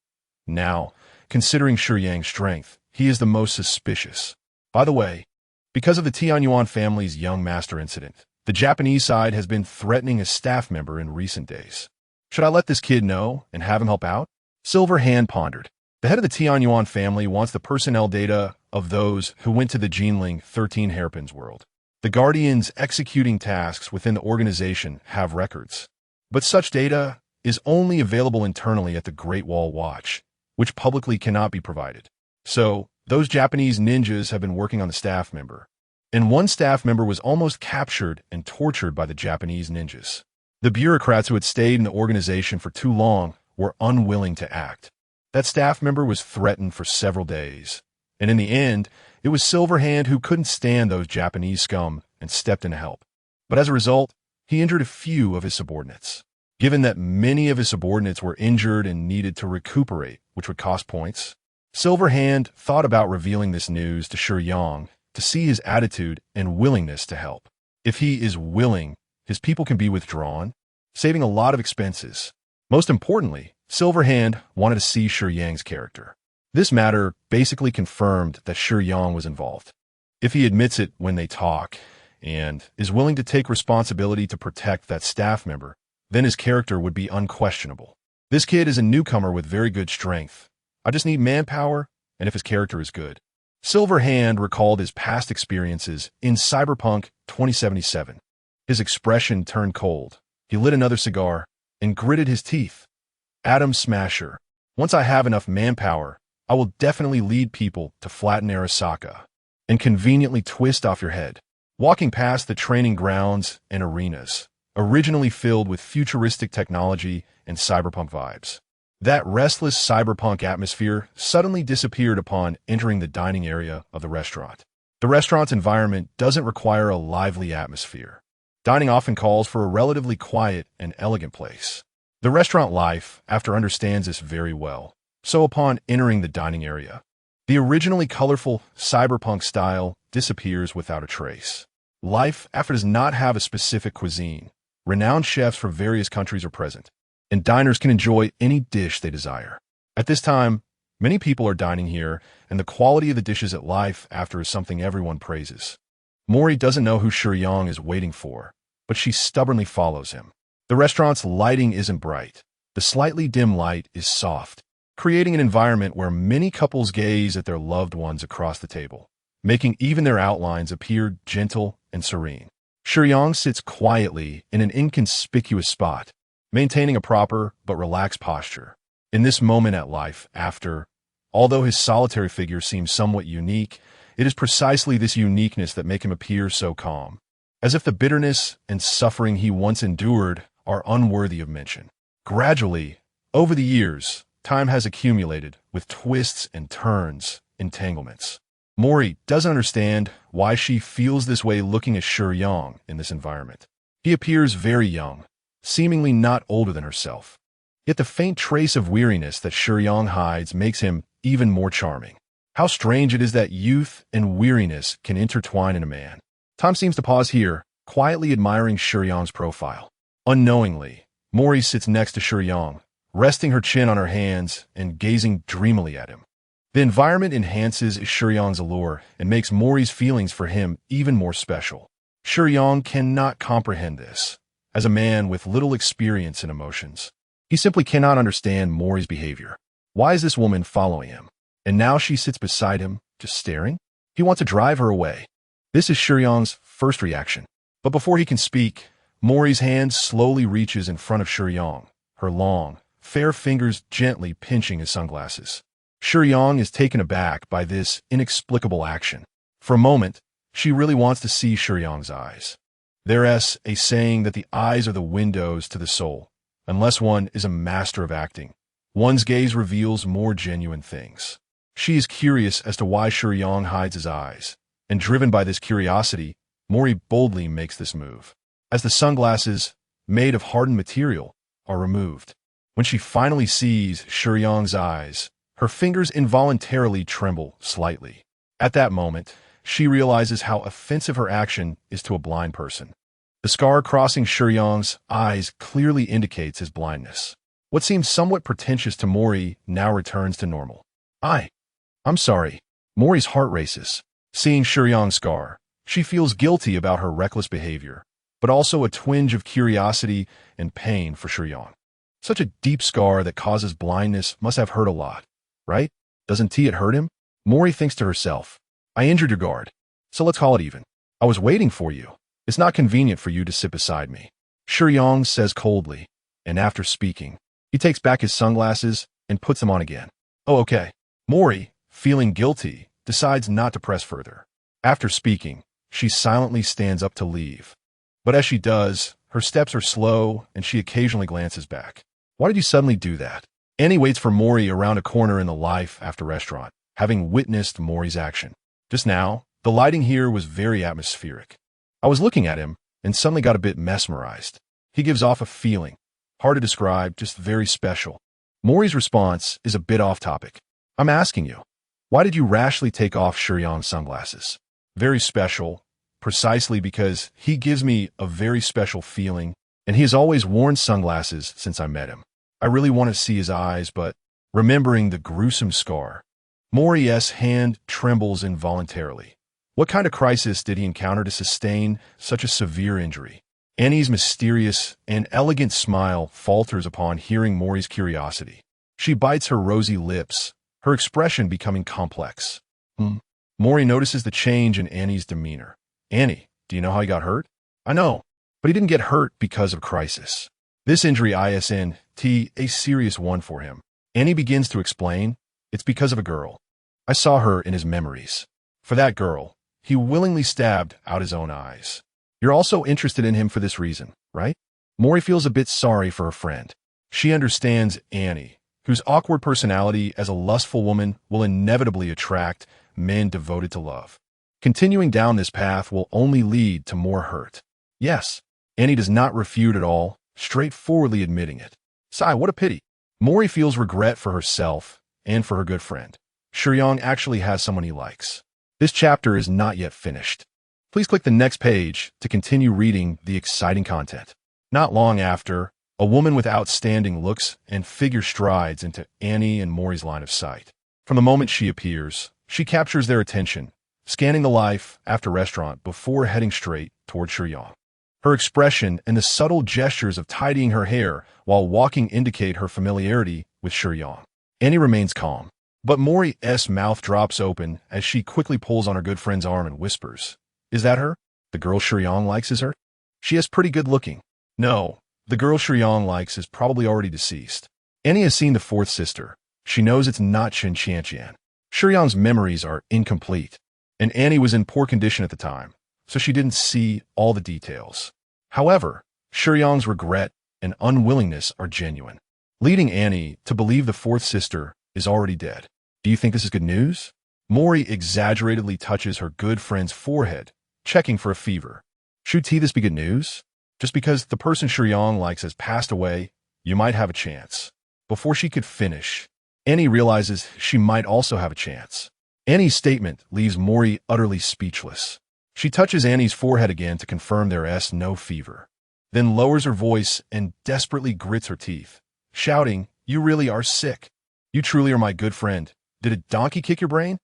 Now, considering Shiyang's strength, he is the most suspicious. By the way, because of the Tianyuan family's young master incident, the Japanese side has been threatening a staff member in recent days. Should I let this kid know and have him help out? Silverhand pondered. The head of the Tianyuan family wants the personnel data of those who went to the Jinling 13 Hairpins world. The Guardians executing tasks within the organization have records, but such data is only available internally at the Great Wall Watch, which publicly cannot be provided. So, those Japanese ninjas have been working on the staff member, and one staff member was almost captured and tortured by the Japanese ninjas. The bureaucrats who had stayed in the organization for too long were unwilling to act. That staff member was threatened for several days, and in the end, it was Silverhand who couldn't stand those Japanese scum and stepped in to help. But as a result, he injured a few of his subordinates. Given that many of his subordinates were injured and needed to recuperate, which would cost points, Silverhand thought about revealing this news to Shiyang to see his attitude and willingness to help. If he is willing, his people can be withdrawn, saving a lot of expenses. Most importantly, Silverhand wanted to see Shiyang's character. This matter basically confirmed that Shiyang was involved. If he admits it when they talk and is willing to take responsibility to protect that staff member, then his character would be unquestionable. This kid is a newcomer with very good strength. I just need manpower, and if his character is good. Silverhand recalled his past experiences in Cyberpunk 2077. His expression turned cold. He lit another cigar and gritted his teeth. Atom Smasher. Once I have enough manpower, I will definitely lead people to flatten Arasaka and conveniently twist off your head. Walking past the training grounds and arenas, originally filled with futuristic technology and cyberpunk vibes. That restless cyberpunk atmosphere suddenly disappeared upon entering the dining area of the restaurant. The restaurant's environment doesn't require a lively atmosphere. Dining often calls for a relatively quiet and elegant place. The restaurant life, after understands this very well. So upon entering the dining area, the originally colorful cyberpunk style disappears without a trace. Life, after does not have a specific cuisine. Renowned chefs from various countries are present, and diners can enjoy any dish they desire. At this time, many people are dining here, and the quality of the dishes at Life After is something everyone praises. Mori doesn't know who Shiyang is waiting for, but she stubbornly follows him. The restaurant's lighting isn't bright. The slightly dim light is soft, creating an environment where many couples gaze at their loved ones across the table, making even their outlines appear gentle and serene. Shiyang sits quietly in an inconspicuous spot, maintaining a proper but relaxed posture. In this moment at Life After, although his solitary figure seems somewhat unique, it is precisely this uniqueness that make him appear so calm, as if the bitterness and suffering he once endured are unworthy of mention. Gradually, over the years, time has accumulated with twists and turns, entanglements. Mori doesn't understand why she feels this way looking at Shiyang in this environment. He appears very young, seemingly not older than herself. Yet the faint trace of weariness that Shiyang hides makes him even more charming. How strange it is that youth and weariness can intertwine in a man. Time seems to pause here, quietly admiring Shiyang's profile. Unknowingly, Mori sits next to Shiyang, resting her chin on her hands and gazing dreamily at him. The environment enhances Shiyang's allure and makes Mori's feelings for him even more special. Shiyang cannot comprehend this. As a man with little experience in emotions, he simply cannot understand Mori's behavior. Why is this woman following him? And now she sits beside him, just staring? He wants to drive her away. This is Shiyang's first reaction. But before he can speak, Mori's hand slowly reaches in front of Shiyang, her long, fair fingers gently pinching his sunglasses. Shiyang is taken aback by this inexplicable action. For a moment, she really wants to see Shiyang's eyes. There's a saying that the eyes are the windows to the soul. Unless one is a master of acting, one's gaze reveals more genuine things. She is curious as to why Shiyang hides his eyes, and driven by this curiosity, Mori boldly makes this move. As the sunglasses, made of hardened material, are removed. When she finally sees Shiyang's eyes, her fingers involuntarily tremble slightly. At that moment, she realizes how offensive her action is to a blind person. The scar crossing Shiyang's eyes clearly indicates his blindness. What seems somewhat pretentious to Mori now returns to normal. I'm sorry. Mori's heart races. Seeing Shiyang's scar, she feels guilty about her reckless behavior, but also a twinge of curiosity and pain for Shiyang. Such a deep scar that causes blindness must have hurt a lot, right? Doesn't it hurt him? Mori thinks to herself, I injured your guard, so let's call it even. I was waiting for you. It's not convenient for you to sit beside me. Shiyang says coldly, and after speaking, he takes back his sunglasses and puts them on again. Oh, okay. Mori, feeling guilty, decides not to press further. After speaking, she silently stands up to leave. But as she does, Her steps are slow, and she occasionally glances back. Why did you suddenly do that? Annie waits for Mori around a corner in the Life After restaurant, having witnessed Mori's action. Just now, the lighting here was very atmospheric. I was looking at him and suddenly got a bit mesmerized. He gives off a feeling, hard to describe, just very special. Mori's response is a bit off topic. I'm asking you, why did you rashly take off Shiyang's sunglasses? Very special, precisely because he gives me a very special feeling, and he has always worn sunglasses since I met him. I really want to see his eyes, but remembering the gruesome scar, Mori's hand trembles involuntarily. What kind of crisis did he encounter to sustain such a severe injury? Annie's mysterious and elegant smile falters upon hearing Mori's curiosity. She bites her rosy lips, her expression becoming complex. Mori notices the change in Annie's demeanor. Annie, do you know how he got hurt? I know, but he didn't get hurt because of crisis. This injury isn't a serious one for him. Annie begins to explain, it's because of a girl. I saw her in his memories. For that girl, he willingly stabbed out his own eyes. You're also interested in him for this reason, right? Mori feels a bit sorry for her friend. She understands Annie, whose awkward personality as a lustful woman will inevitably attract men devoted to love. Continuing down this path will only lead to more hurt. Yes, Annie does not refute at all, straightforwardly admitting it. Sigh, what a pity. Mori feels regret for herself and for her good friend. Shiyang actually has someone he likes. This chapter is not yet finished. Please click the next page to continue reading the exciting content. Not long after, a woman with outstanding looks and figure strides into Annie and Mori's line of sight. From the moment she appears, she captures their attention, scanning the Life After restaurant before heading straight toward Shiyang. Her expression and the subtle gestures of tidying her hair while walking indicate her familiarity with Shiyang. Annie remains calm, but Mori's mouth drops open as she quickly pulls on her good friend's arm and whispers, "Is that her? The girl Shiyang likes is her? She is pretty good looking." No, the girl Shiyang likes is probably already deceased. Annie has seen the fourth sister. She knows it's not Shiyang. Shiyang's memories are incomplete, and Annie was in poor condition at the time, so she didn't see all the details. However, Shiyang's regret and unwillingness are genuine, leading Annie to believe the fourth sister is already dead. Do you think this is good news? Mori exaggeratedly touches her good friend's forehead, checking for a fever. Should this be good news? Just because the person Shiyang likes has passed away, you might have a chance. Before she could finish, Annie realizes she might also have a chance. Annie's statement leaves Mori utterly speechless. She touches Annie's forehead again to confirm there is no fever, then lowers her voice and desperately grits her teeth, shouting, "You really are sick. You truly are my good friend. Did a donkey kick your brain?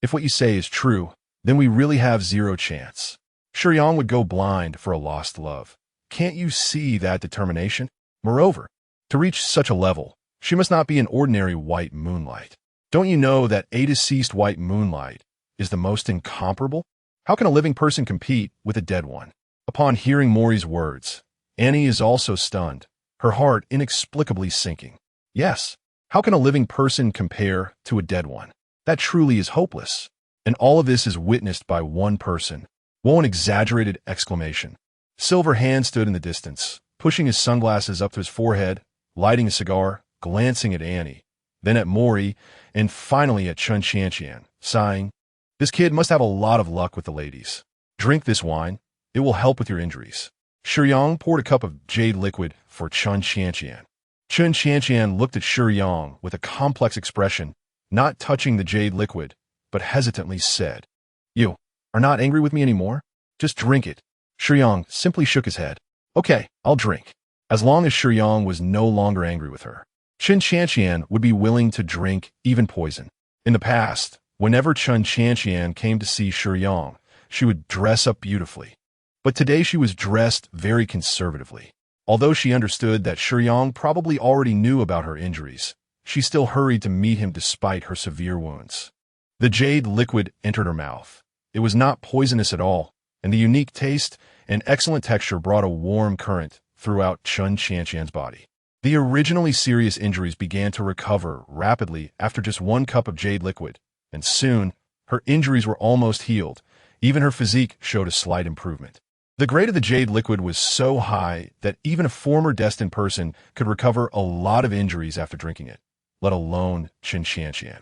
If what you say is true, then we really have zero chance." Shiyang would go blind for a lost love. Can't you see that determination? Moreover, to reach such a level, she must not be an ordinary white moonlight. Don't you know that a deceased white moonlight is the most incomparable? How can a living person compete with a dead one? Upon hearing Mori's words, Annie is also stunned, her heart inexplicably sinking. Yes, how can a living person compare to a dead one? That truly is hopeless. And all of this is witnessed by one person. One exaggerated exclamation. Silver Hand stood in the distance, pushing his sunglasses up to his forehead, lighting a cigar, glancing at Annie, then at Mori, and finally at Shiyang, sighing, "This kid must have a lot of luck with the ladies. Drink this wine. It will help with your injuries." Shiyang poured a cup of jade liquid for Shiyang. Shiyang looked at Shiyang with a complex expression, not touching the jade liquid, but hesitantly said, "You are not angry with me anymore? Just drink it." Shiyang simply shook his head. "Okay, I'll drink." As long as Shiyang was no longer angry with her, Shiyang would be willing to drink even poison. In the past, whenever Shiyang came to see Shiyang, she would dress up beautifully. But today she was dressed very conservatively. Although she understood that Shiyang probably already knew about her injuries, she still hurried to meet him despite her severe wounds. The jade liquid entered her mouth. It was not poisonous at all, and the unique taste and excellent texture brought a warm current throughout Shiyang's body. The originally serious injuries began to recover rapidly after just one cup of jade liquid, and soon her injuries were almost healed. Even her physique showed a slight improvement. The grade of the jade liquid was so high that even a former destined person could recover a lot of injuries after drinking it, let alone Chun Qianqian.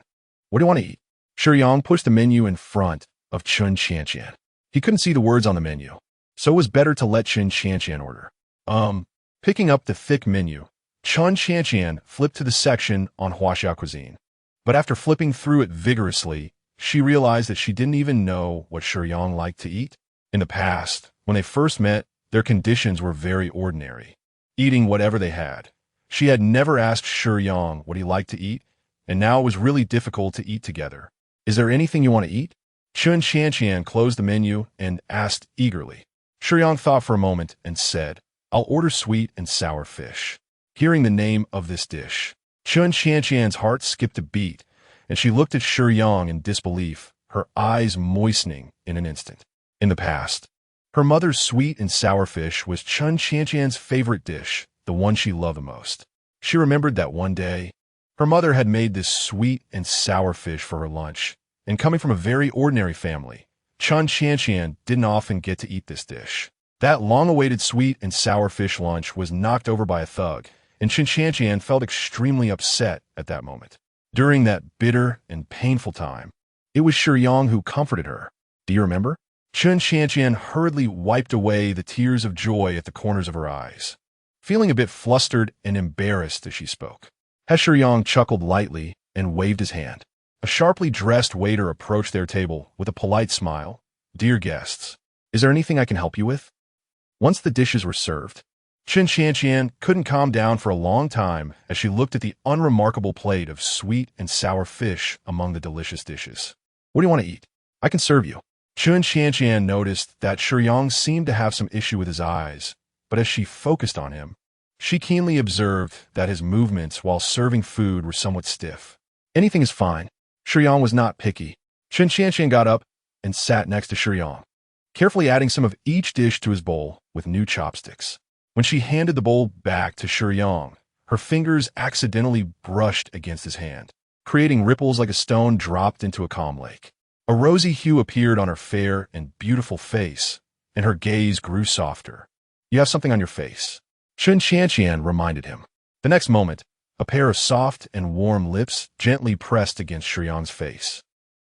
What do you want to eat? Shiyang pushed the menu in front of Chun Qianqian. He couldn't see the words on the menu, so it was better to let Chun Qianqian order. Picking up the thick menu, Chun Qianqian flipped to the section on Huaxia cuisine. But after flipping through it vigorously, she realized that she didn't even know what Shiyang liked to eat. In the past, when they first met, their conditions were very ordinary, eating whatever they had. She had never asked Shiyang what he liked to eat, and now it was really difficult to eat together. Is there anything you want to eat? Chun Qianqian closed the menu and asked eagerly. Shiyang thought for a moment and said, I'll order sweet and sour fish. Hearing the name of this dish, Chun Qianqian's heart skipped a beat, and she looked at Shiyang in disbelief, her eyes moistening in an instant. In the past, her mother's sweet and sour fish was Chun Qianqian's favorite dish, the one she loved the most. She remembered that one day, her mother had made this sweet and sour fish for her lunch, and coming from a very ordinary family, Chun Qianqian didn't often get to eat this dish. That long-awaited sweet and sour fish lunch was knocked over by a thug, and Chun Qianqian felt extremely upset at that moment. During that bitter and painful time, it was Shiyang who comforted her. Do you remember? Chun Qianqian hurriedly wiped away the tears of joy at the corners of her eyes, feeling a bit flustered and embarrassed as she spoke. Shiyang chuckled lightly and waved his hand. A sharply dressed waiter approached their table with a polite smile. Dear guests, is there anything I can help you with? Once the dishes were served, Chun Qianqian couldn't calm down for a long time as she looked at the unremarkable plate of sweet and sour fish among the delicious dishes. What do you want to eat? I can serve you. Chun Qianqian noticed that Shiyang seemed to have some issue with his eyes, but as she focused on him, she keenly observed that his movements while serving food were somewhat stiff. Anything is fine. Shiyang was not picky. Chun Qianqian got up and sat next to Shiyang, carefully adding some of each dish to his bowl with new chopsticks. When she handed the bowl back to Shiyang, her fingers accidentally brushed against his hand, creating ripples like a stone dropped into a calm lake. A rosy hue appeared on her fair and beautiful face, and her gaze grew softer. You have something on your face, Chun Qianqian reminded him. The next moment, a pair of soft and warm lips gently pressed against Shiyang's face.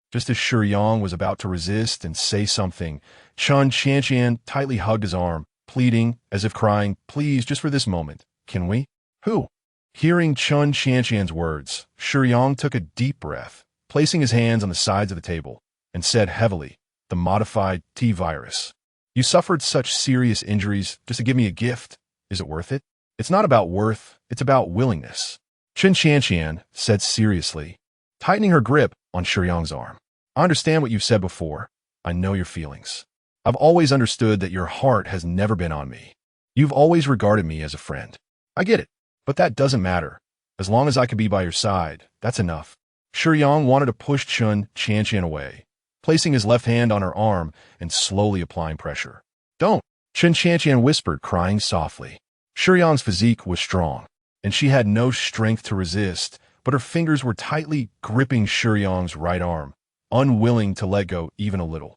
Just as Shiyang was about to resist and say something, Chun Qianqian tightly hugged his arm, pleading, as if crying, please, just for this moment, can we? Who? Hearing Chun Qianqian's words, Shiyang took a deep breath, placing his hands on the sides of the table, and said heavily, the modified T-virus. You suffered such serious injuries just to give me a gift. Is it worth it? It's not about worth, it's about willingness. Chun Qianqian said seriously, tightening her grip on Shiyang's arm. I understand what you've said before. I know your feelings. I've always understood that your heart has never been on me. You've always regarded me as a friend. I get it, but that doesn't matter. As long as I can be by your side, that's enough. Shiyang wanted to push Chun Qianqian away, placing his left hand on her arm and slowly applying pressure. Don't, Chun Qianqian whispered, crying softly. Shiyang's physique was strong, and she had no strength to resist, but her fingers were tightly gripping Shiyang's right arm, unwilling to let go even a little,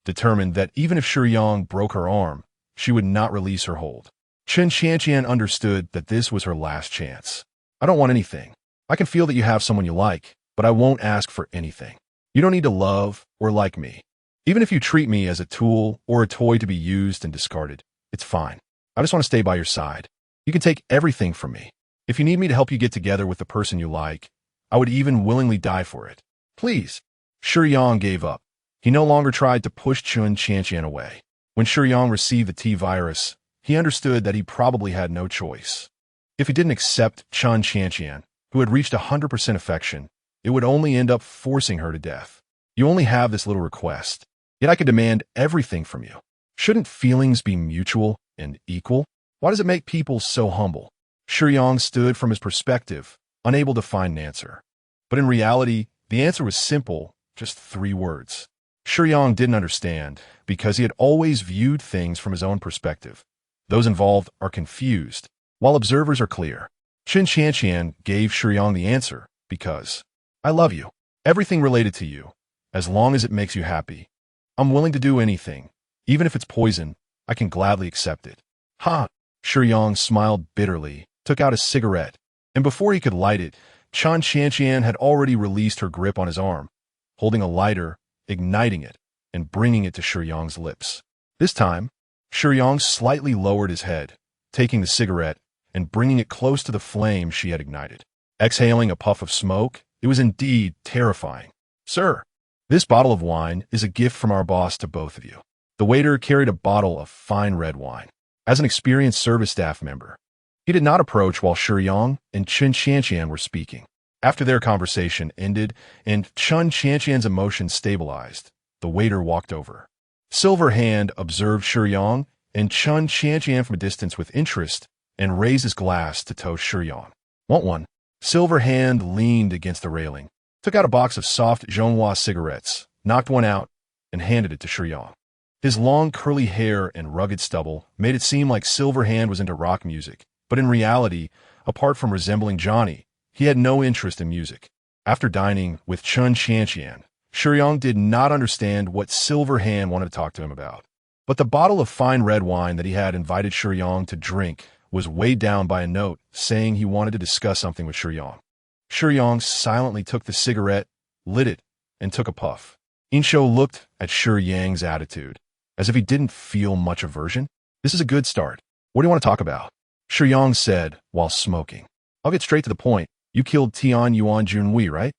determined that even if Shiyang broke her arm, she would not release her hold. Chun Qianqian understood that this was her last chance. I don't want anything. I can feel that you have someone you like, but I won't ask for anything. You don't need to love or like me. Even if you treat me as a tool or a toy to be used and discarded, it's fine. I just want to stay by your side. You can take everything from me. If you need me to help you get together with the person you like, I would even willingly die for it. Please. Shiyang gave up. He no longer tried to push Chun Qianqian away. When Shiyang received the T-virus, he understood that he probably had no choice. If he didn't accept Chun Qianqian, who had reached 100% affection, it would only end up forcing her to death. You only have this little request, yet I could demand everything from you. Shouldn't feelings be mutual and equal? Why does it make people so humble? Shiyang stood from his perspective, unable to find an answer. But in reality, the answer was simple, just 3 words. Shiyang didn't understand because he had always viewed things from his own perspective. Those involved are confused, while observers are clear. Chun Qianqian gave Shiyang the answer because I love you. Everything related to you. As long as it makes you happy. I'm willing to do anything. Even if it's poison, I can gladly accept it. Ha! Shiyang smiled bitterly, took out a cigarette, and before he could light it, Qian had already released her grip on his arm, holding a lighter, igniting it, and bringing it to Shiyang's lips. This time, Shiyang slightly lowered his head, taking the cigarette and bringing it close to the flame she had ignited. Exhaling a puff of smoke, it was indeed terrifying. Sir, this bottle of wine is a gift from our boss to both of you. The waiter carried a bottle of fine red wine. As an experienced service staff member, he did not approach while Shiyang and Qian were speaking. After their conversation ended and Qian's emotions stabilized, the waiter walked over. Silver Hand observed Shiyang and Qian from a distance with interest and raised his glass to toast Shiyang. Want one? Silver Hand leaned against the railing, took out a box of soft Zhonghua cigarettes, knocked one out, and handed it to Shiyang. His long curly hair and rugged stubble made it seem like Silver Hand was into rock music, but in reality, apart from resembling Johnny, he had no interest in music. After dining with Qian, Shiyang did not understand what Silver Hand wanted to talk to him about. But the bottle of fine red wine that he had invited Shiyang to drink was weighed down by a note saying he wanted to discuss something with Shiyang. Shiyang silently took the cigarette, lit it, and took a puff. Insho looked at Shiyang's attitude, as if he didn't feel much aversion. This is a good start. What do you want to talk about? Shiyang said while smoking. I'll get straight to the point. You killed Tian Yuan Junhui, right?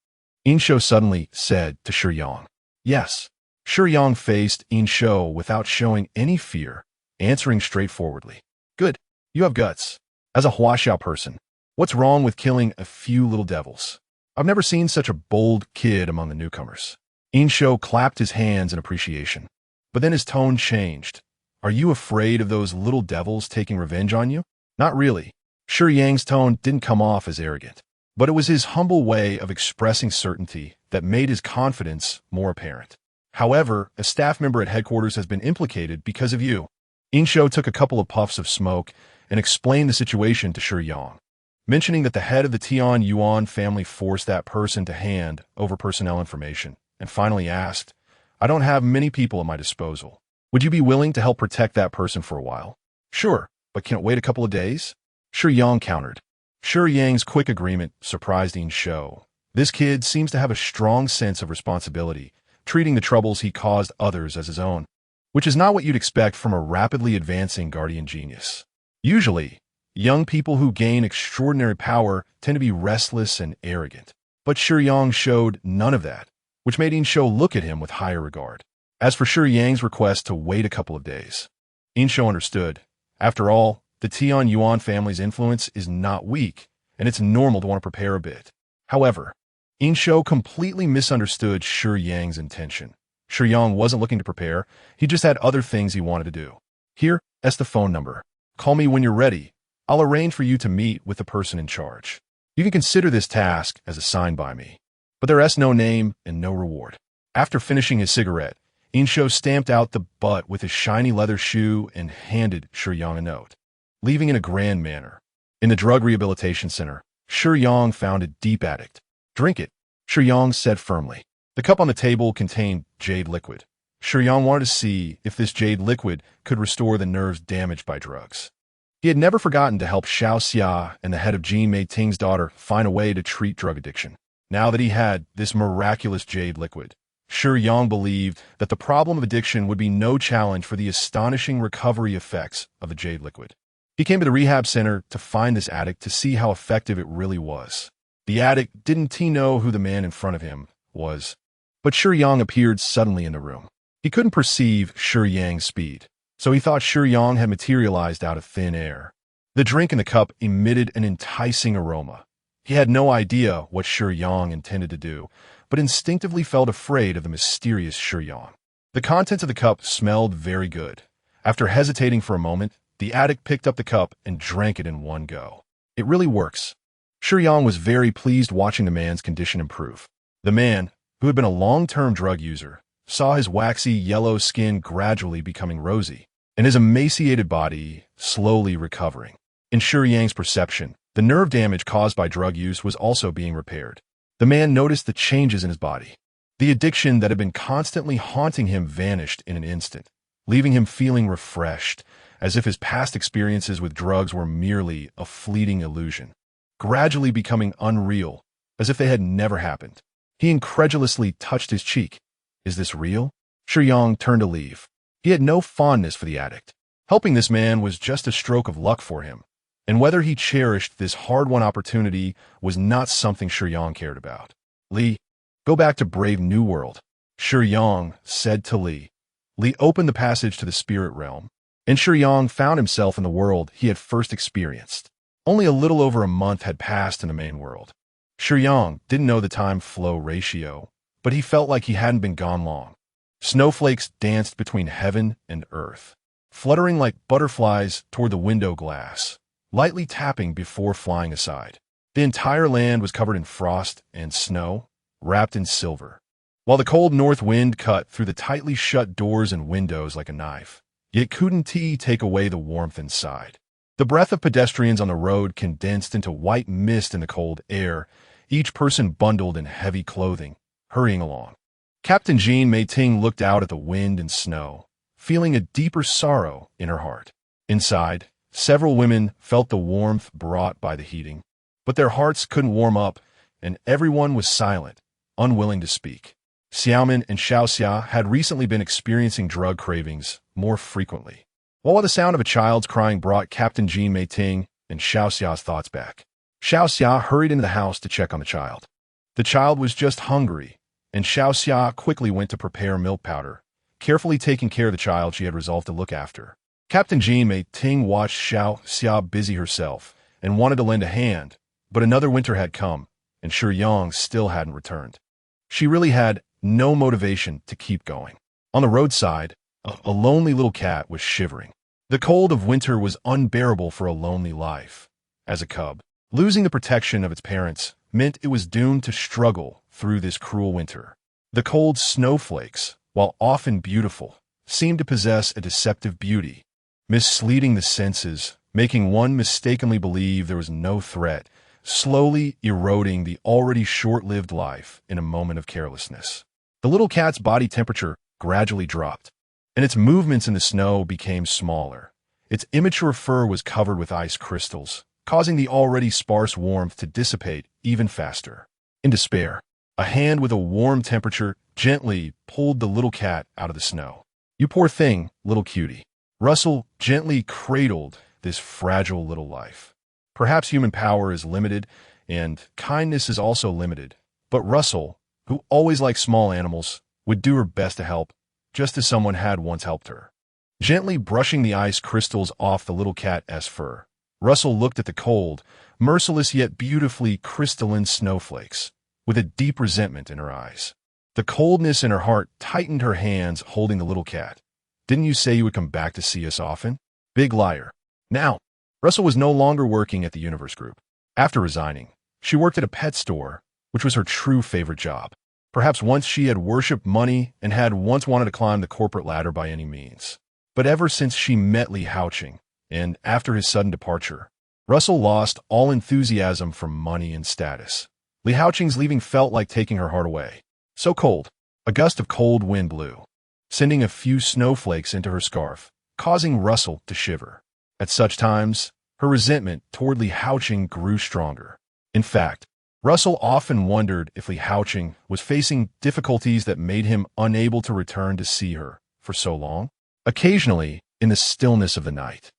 Insho suddenly said to Shiyang. Yes. Shiyang faced Insho without showing any fear, answering straightforwardly. Good. You have guts. As a Huaxiao person, what's wrong with killing a few little devils? I've never seen such a bold kid among the newcomers. Insho clapped his hands in appreciation. But then his tone changed. Are you afraid of those little devils taking revenge on you? Not really. Shiyang's tone didn't come off as arrogant, but it was his humble way of expressing certainty that made his confidence more apparent. However, a staff member at headquarters has been implicated because of you. Insho took a couple of puffs of smoke and explained the situation to Shiyang, mentioning that the head of the Tian Yuan family forced that person to hand over personnel information, and finally asked, I don't have many people at my disposal. Would you be willing to help protect that person for a while? Sure, but can it wait a couple of days? Shiyang countered. Shiyang's quick agreement surprised Insho. This kid seems to have a strong sense of responsibility, treating the troubles he caused others as his own, which is not what you'd expect from a rapidly advancing guardian genius. Usually, young people who gain extraordinary power tend to be restless and arrogant, but Shiyang showed none of that, which made Insho look at him with higher regard. As for Shiyang's request to wait a couple of days, Insho understood. After all, the Tian Yuan family's influence is not weak, and it's normal to want to prepare a bit. However, Insho completely misunderstood Shiyang's intention. Shiyang wasn't looking to prepare, he just had other things he wanted to do. Here, that's the phone number. Call me when you're ready. I'll arrange for you to meet with the person in charge. You can consider this task as assigned by me, but there is no name and no reward. After finishing his cigarette, Insho stamped out the butt with his shiny leather shoe and handed Shiyang a note, leaving in a grand manner. In the drug rehabilitation center, Shiyang found a deep addict. Drink it, Shiyang said firmly. The cup on the table contained jade liquid. Shiyang wanted to see if this jade liquid could restore the nerves damaged by drugs. He had never forgotten to help Xiao Xia and the head of Jin Mei Ting's daughter find a way to treat drug addiction. Now that he had this miraculous jade liquid, Shiyang believed that the problem of addiction would be no challenge for the astonishing recovery effects of the jade liquid. He came to the rehab center to find this addict to see how effective it really was. The addict didn't know who the man in front of him was, but Shiyang appeared suddenly in the room. He couldn't perceive Shiyang's speed, so he thought Shiyang had materialized out of thin air. The drink in the cup emitted an enticing aroma. He had no idea what Shiyang intended to do, but instinctively felt afraid of the mysterious Shiyang. The contents of the cup smelled very good. After hesitating for a moment, the addict picked up the cup and drank it in one go. It really works. Shiyang was very pleased watching the man's condition improve. The man, who had been a long-term drug user, saw his waxy yellow skin gradually becoming rosy, and his emaciated body slowly recovering. In Shiyang's perception, the nerve damage caused by drug use was also being repaired. The man noticed the changes in his body. The addiction that had been constantly haunting him vanished in an instant. leaving him feeling refreshed, as if his past experiences with drugs were merely a fleeting illusion, gradually becoming unreal, as if they had never happened. He incredulously touched his cheek. Is this real? Shiyang turned to leave. He had no fondness for the addict. Helping this man was just a stroke of luck for him, and whether he cherished this hard-won opportunity was not something Shiyang cared about. Li, go back to Brave New World, Shiyang said to Li. Li opened the passage to the spirit realm, and Shiyang found himself in the world he had first experienced. Only a little over a month had passed in the main world. Shiyang didn't know the time-flow ratio, but he felt like he hadn't been gone long. Snowflakes danced between heaven and earth, fluttering like butterflies toward the window glass, lightly tapping before flying aside. The entire land was covered in frost and snow, wrapped in silver, while the cold north wind cut through the tightly shut doors and windows like a knife. Yet couldn't he take away the warmth inside. The breath of pedestrians on the road condensed into white mist in the cold air, each person bundled in heavy clothing, hurrying along. Captain Jean Meiting looked out at the wind and snow, feeling a deeper sorrow in her heart. Inside, several women felt the warmth brought by the heating, but their hearts couldn't warm up, and everyone was silent, unwilling to speak. Xiaomin and Xiaoxia had recently been experiencing drug cravings more frequently, while the sound of a child's crying brought Captain Jean Meiting and Xiaoxia's thoughts back. Xiaoxia hurried into the house to check on the child. The child was just hungry, and Xiaoxia quickly went to prepare milk powder, carefully taking care of the child she had resolved to look after. Captain Jean Meiting watched Xiaoxia busy herself and wanted to lend a hand, but another winter had come, and Shiyang still hadn't returned. She really had no motivation to keep going. On the roadside, a lonely little cat was shivering. The cold of winter was unbearable for a lonely life. As a cub, losing the protection of its parents meant it was doomed to struggle through this cruel winter. The cold snowflakes, while often beautiful, seemed to possess a deceptive beauty, misleading the senses, making one mistakenly believe there was no threat, slowly eroding the already short-lived life in a moment of carelessness. The little cat's body temperature gradually dropped, and its movements in the snow became smaller. Its immature fur was covered with ice crystals, causing the already sparse warmth to dissipate even faster. In despair, a hand with a warm temperature gently pulled the little cat out of the snow. "You poor thing, little cutie." Russell gently cradled this fragile little life. Perhaps human power is limited, and kindness is also limited, but Russell, who always liked small animals, would do her best to help, just as someone had once helped her. Gently brushing the ice crystals off the little cat's fur, Russell looked at the cold, merciless yet beautifully crystalline snowflakes, with a deep resentment in her eyes. The coldness in her heart tightened her hands holding the little cat. "Didn't you say you would come back to see us often?" Big liar. Now, Russell was no longer working at the Universe Group. After resigning, she worked at a pet store, which was her true favorite job. Perhaps once she had worshipped money and had once wanted to climb the corporate ladder by any means. But ever since she met Li Haoqing, and after his sudden departure, Russell lost all enthusiasm for money and status. Li Haoqing's leaving felt like taking her heart away. So cold, a gust of cold wind blew, sending a few snowflakes into her scarf, causing Russell to shiver. At such times, her resentment toward Li Haoqing grew stronger. In fact, Russell often wondered if Li Haoqing was facing difficulties that made him unable to return to see her for so long. Occasionally, in the stillness of the night,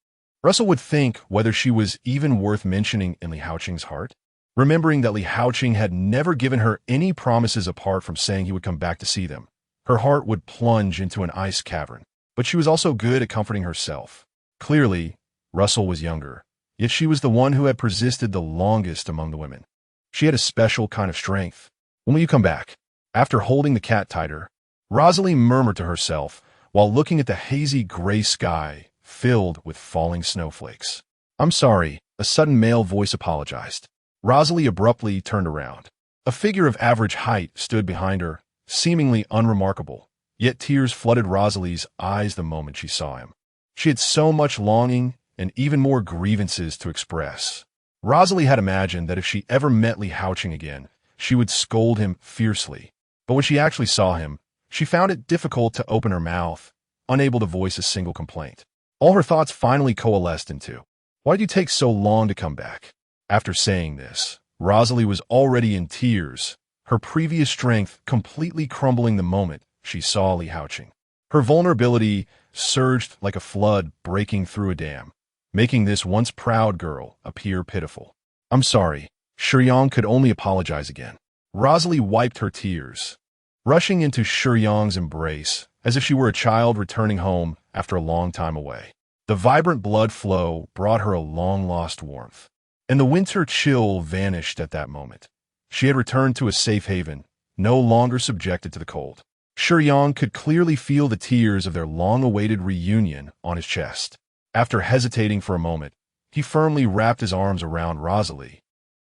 Russell would think whether she was even worth mentioning in Li Haoqing's heart, remembering that Li Haoqing had never given her any promises apart from saying he would come back to see them. Her heart would plunge into an ice cavern, but she was also good at comforting herself. Clearly, Russell was younger, yet she was the one who had persisted the longest among the women. She had a special kind of strength. "When will you come back?" After holding the cat tighter, Rosalie murmured to herself while looking at the hazy gray sky filled with falling snowflakes. "I'm sorry," a sudden male voice apologized. Rosalie abruptly turned around. A figure of average height stood behind her, seemingly unremarkable, yet tears flooded Rosalie's eyes the moment she saw him. She had so much longing and even more grievances to express. Rosalie had imagined that if she ever met Li Haoqing again, she would scold him fiercely. But when she actually saw him, she found it difficult to open her mouth, unable to voice a single complaint. All her thoughts finally coalesced into, "Why'd you take so long to come back?" After saying this, Rosalie was already in tears, her previous strength completely crumbling the moment she saw Li Haoqing. Her vulnerability surged like a flood breaking through a dam, making this once proud girl appear pitiful. "I'm sorry." Shiyang could only apologize again. Rosalie wiped her tears, rushing into Shiyang's embrace as if she were a child returning home after a long time away. The vibrant blood flow brought her a long-lost warmth, and the winter chill vanished at that moment. She had returned to a safe haven, no longer subjected to the cold. Shiyang could clearly feel the tears of their long-awaited reunion on his chest. After hesitating for a moment, he firmly wrapped his arms around Rosalie,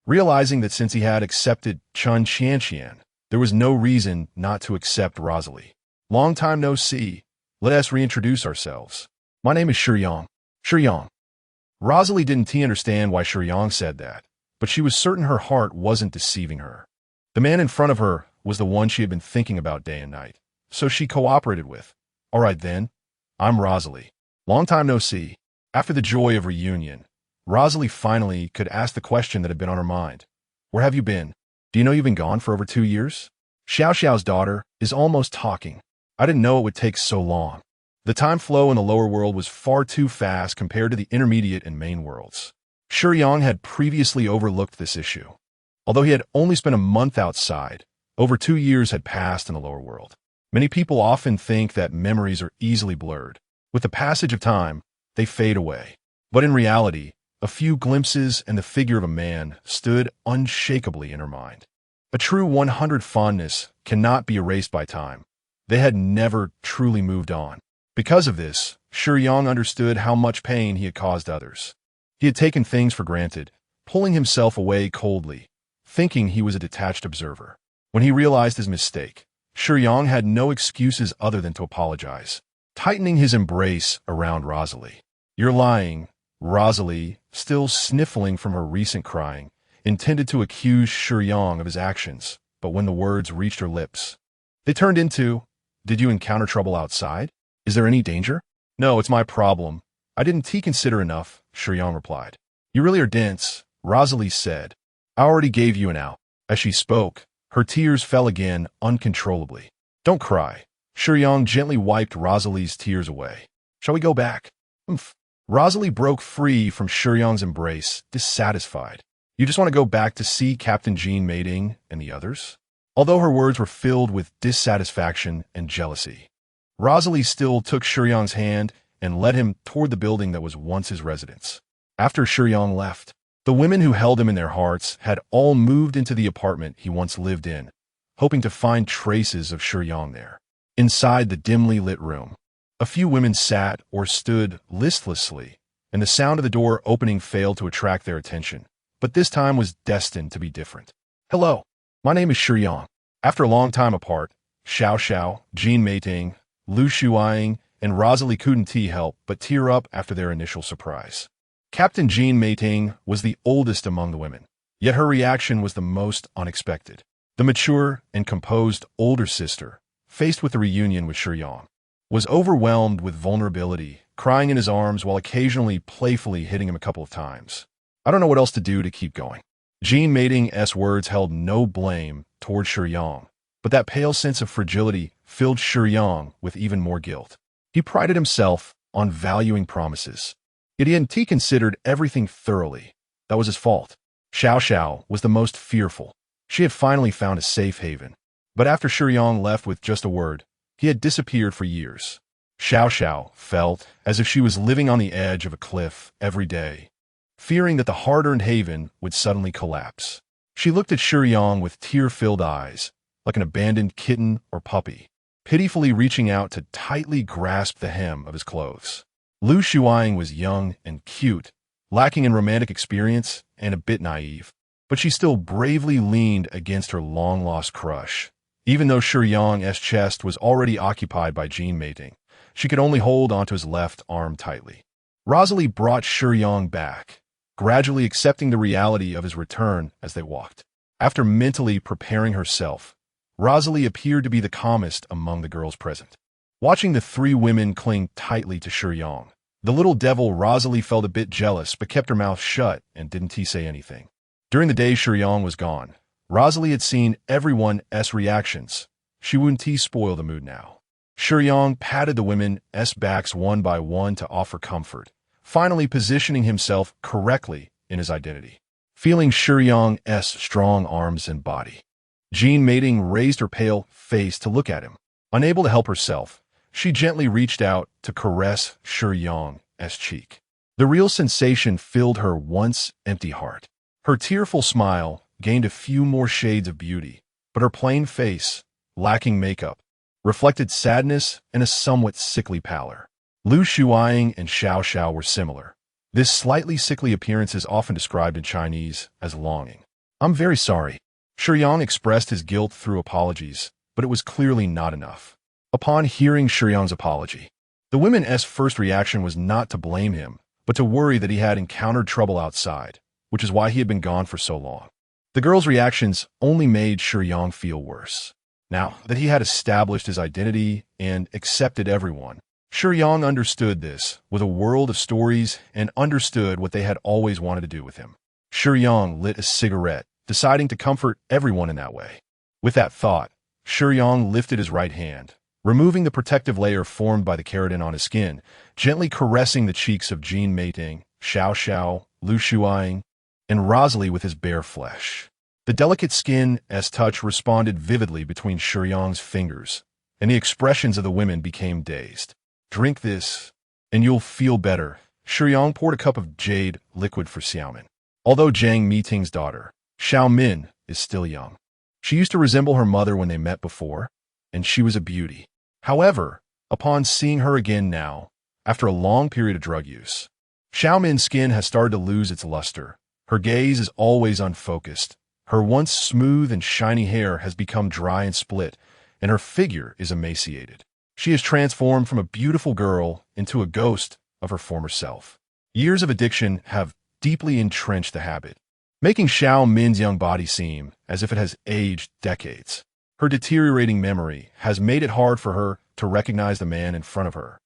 realizing that since he had accepted Chun Qianqian, there was no reason not to accept Rosalie. "Long time no see. Let us reintroduce ourselves. My name is Shiyang." Shiyang. Rosalie didn't understand why Shiyang said that, but she was certain her heart wasn't deceiving her. The man in front of her was the one she had been thinking about day and night, so she cooperated with, "All right then, I'm Rosalie. Long time no see." After the joy of reunion, Rosalie finally could ask the question that had been on her mind. "Where have you been? Do you know you've been gone for over 2 years? Xiao Xiao's daughter is almost talking. I didn't know it would take so long." The time flow in the lower world was far too fast compared to the intermediate and main worlds. Shiyang had previously overlooked this issue. Although he had only spent a month outside, over 2 years had passed in the lower world. Many people often think that memories are easily blurred. With the passage of time, they fade away. But in reality, a few glimpses and the figure of a man stood unshakably in her mind. A true 100 fondness cannot be erased by time. They had never truly moved on. Because of this, Shiyang understood how much pain he had caused others. He had taken things for granted, pulling himself away coldly, thinking he was a detached observer. When he realized his mistake, Shiyang had no excuses other than to apologize, tightening his embrace around Rosalie. "You're lying." Rosalie, still sniffling from her recent crying, intended to accuse Shiyang of his actions, but when the words reached her lips, they turned into, "Did you encounter trouble outside? Is there any danger?" "No, it's my problem. I didn't consider enough," Shiyang replied. "You really are dense," Rosalie said. "I already gave you an out." As she spoke, her tears fell again uncontrollably. "Don't cry." Shiyang gently wiped Rosalie's tears away. "Shall we go back?" "Umph." Rosalie broke free from Shiyang's embrace, dissatisfied. "You just want to go back to see Captain Jean Mating and the others?" Although her words were filled with dissatisfaction and jealousy, Rosalie still took Shiyang's hand and led him toward the building that was once his residence. After Shiyang left, the women who held him in their hearts had all moved into the apartment he once lived in, hoping to find traces of Shiyang there. Inside the dimly lit room, a few women sat or stood listlessly, and the sound of the door opening failed to attract their attention. But this time was destined to be different. "Hello, my name is Shiyang." After a long time apart, Xiao Xiao, Jean Mating, Lu Shiyang, and Rosalie couldn't help but tear up after their initial surprise. Captain Jean Mating was the oldest among the women, yet her reaction was the most unexpected. The mature and composed older sister, faced with the reunion with Shiyang, was overwhelmed with vulnerability, crying in his arms while occasionally playfully hitting him a couple of times. "I don't know what else to do to keep going." Jean Mating's words held no blame toward Shiyang, but that pale sense of fragility filled Shiyang with even more guilt. He prided himself on valuing promises. Yet he hadn't considered everything thoroughly. That was his fault. Xiao Xiao was the most fearful. She had finally found a safe haven. But after Shiyang left with just a word, he had disappeared for years. Xiao Xiao felt as if she was living on the edge of a cliff every day, fearing that the hard-earned haven would suddenly collapse. She looked at Shiyang with tear-filled eyes, like an abandoned kitten or puppy, pitifully reaching out to tightly grasp the hem of his clothes. Lu Shiyang was young and cute, lacking in romantic experience and a bit naive, but she still bravely leaned against her long-lost crush. Even though Shiyang's chest was already occupied by Jean Mating, she could only hold onto his left arm tightly. Rosalie brought Shiyang back, gradually accepting the reality of his return as they walked. After mentally preparing herself, Rosalie appeared to be the calmest among the girls present. Watching the three women cling tightly to Shiyang, the little devil Rosalie felt a bit jealous but kept her mouth shut and didn't say anything. During the day Shiyang was gone, Rosalie had seen everyone's reactions. She wouldn't spoil the mood now. Shiyang patted the women's backs one by one to offer comfort, finally positioning himself correctly in his identity. Feeling Shiyang's strong arms and body, Jean Mating raised her pale face to look at him. Unable to help herself, she gently reached out to caress Shiyang's cheek. The real sensation filled her once empty heart. Her tearful smile gained a few more shades of beauty, but her plain face, lacking makeup, reflected sadness and a somewhat sickly pallor. Lu Shuang and Xiao Xiao were similar. This slightly sickly appearance is often described in Chinese as longing. "I'm very sorry." Shiyang expressed his guilt through apologies, but it was clearly not enough. Upon hearing Shiyang's apology, the women's first reaction was not to blame him, but to worry that he had encountered trouble outside, which is why he had been gone for so long. The girls' reactions only made Shiyang feel worse. Now that he had established his identity and accepted everyone, Shiyang understood this with a world of stories and understood what they had always wanted to do with him. Shiyang lit a cigarette, deciding to comfort everyone in that way. With that thought, Shiyang lifted his right hand, removing the protective layer formed by the keratin on his skin, gently caressing the cheeks of Jean Mating, Xiao Xiao, Lu Shuang, and Rosalie with his bare flesh. The delicate skin's touch responded vividly between Shiyang's fingers, and the expressions of the women became dazed. "Drink this, and you'll feel better." Shiyang poured a cup of jade liquid for Xiaomin. Although Jiang Miting's daughter, Xiaomin, is still young, she used to resemble her mother when they met before, and she was a beauty. However, upon seeing her again now, after a long period of drug use, Xiaomin's skin has started to lose its luster. Her gaze is always unfocused. Her once smooth and shiny hair has become dry and split, and her figure is emaciated. She has transformed from a beautiful girl into a ghost of her former self. Years of addiction have deeply entrenched the habit, making Xiaomin's young body seem as if it has aged decades. Her deteriorating memory has made it hard for her to recognize the man in front of her,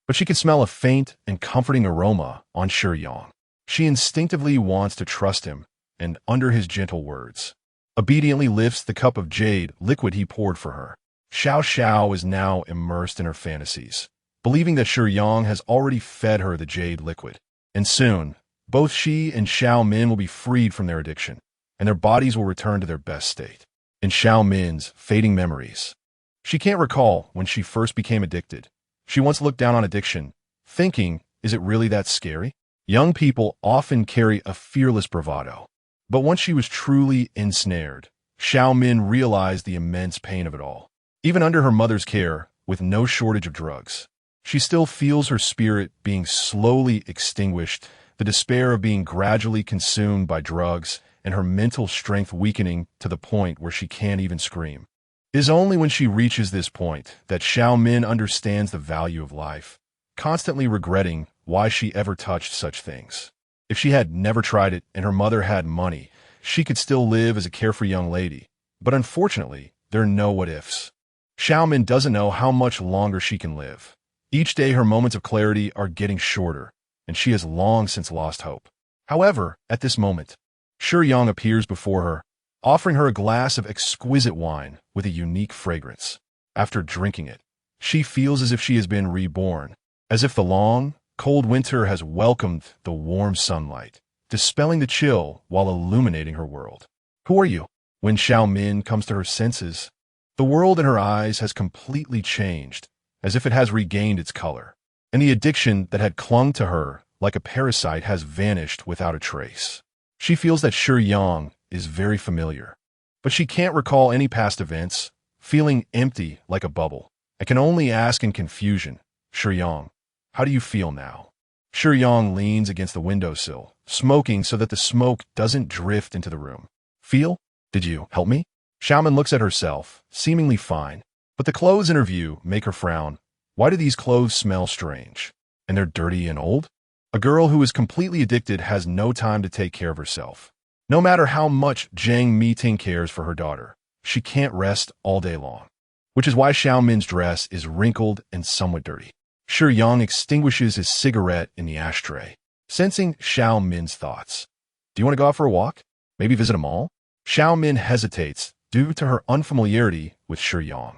but she can smell a faint and comforting aroma on Shiyang. She instinctively wants to trust him, and under his gentle words, obediently lifts the cup of jade liquid he poured for her. Xiao Xiao is now immersed in her fantasies, believing that Shiyang has already fed her the jade liquid, and soon, both she and Xiaomin will be freed from their addiction, and their bodies will return to their best state. In Xiaomin's fading memories, she can't recall when she first became addicted. She once looked down on addiction, thinking, is it really that scary? Young people often carry a fearless bravado. But once she was truly ensnared, Xiaomin realized the immense pain of it all. Even under her mother's care, with no shortage of drugs, she still feels her spirit being slowly extinguished, the despair of being gradually consumed by drugs, and her mental strength weakening to the point where she can't even scream. It is only when she reaches this point that Xiaomin understands the value of life, constantly regretting why she ever touched such things. If she had never tried it and her mother had money, she could still live as a carefree young lady. But unfortunately, there are no what-ifs. Xiaomin doesn't know how much longer she can live. Each day her moments of clarity are getting shorter, and she has long since lost hope. However, at this moment, Shiyang appears before her, offering her a glass of exquisite wine with a unique fragrance. After drinking it, she feels as if she has been reborn, as if the long, cold winter has welcomed the warm sunlight, dispelling the chill while illuminating her world. "Who are you?" When Xiaomin comes to her senses, the world in her eyes has completely changed, as if it has regained its color, and the addiction that had clung to her like a parasite has vanished without a trace. She feels that Shiyang is very familiar, but she can't recall any past events, feeling empty like a bubble. I can only ask in confusion, "Shiyang, how do you feel now?" Shiyang leans against the windowsill, smoking so that the smoke doesn't drift into the room. "Feel? Did you help me?" Xiaomin looks at herself, seemingly fine, but the clothes in her view make her frown. Why do these clothes smell strange? And they're dirty and old? A girl who is completely addicted has no time to take care of herself. No matter how much Jiang Miting cares for her daughter, she can't rest all day long. which is why Xiao Min's dress is wrinkled and somewhat dirty. Shiyang extinguishes his cigarette in the ashtray, sensing Xiao Min's thoughts. Do you want to go out for a walk? Maybe visit a mall? Xiao Min hesitates due to her unfamiliarity with Shiyang.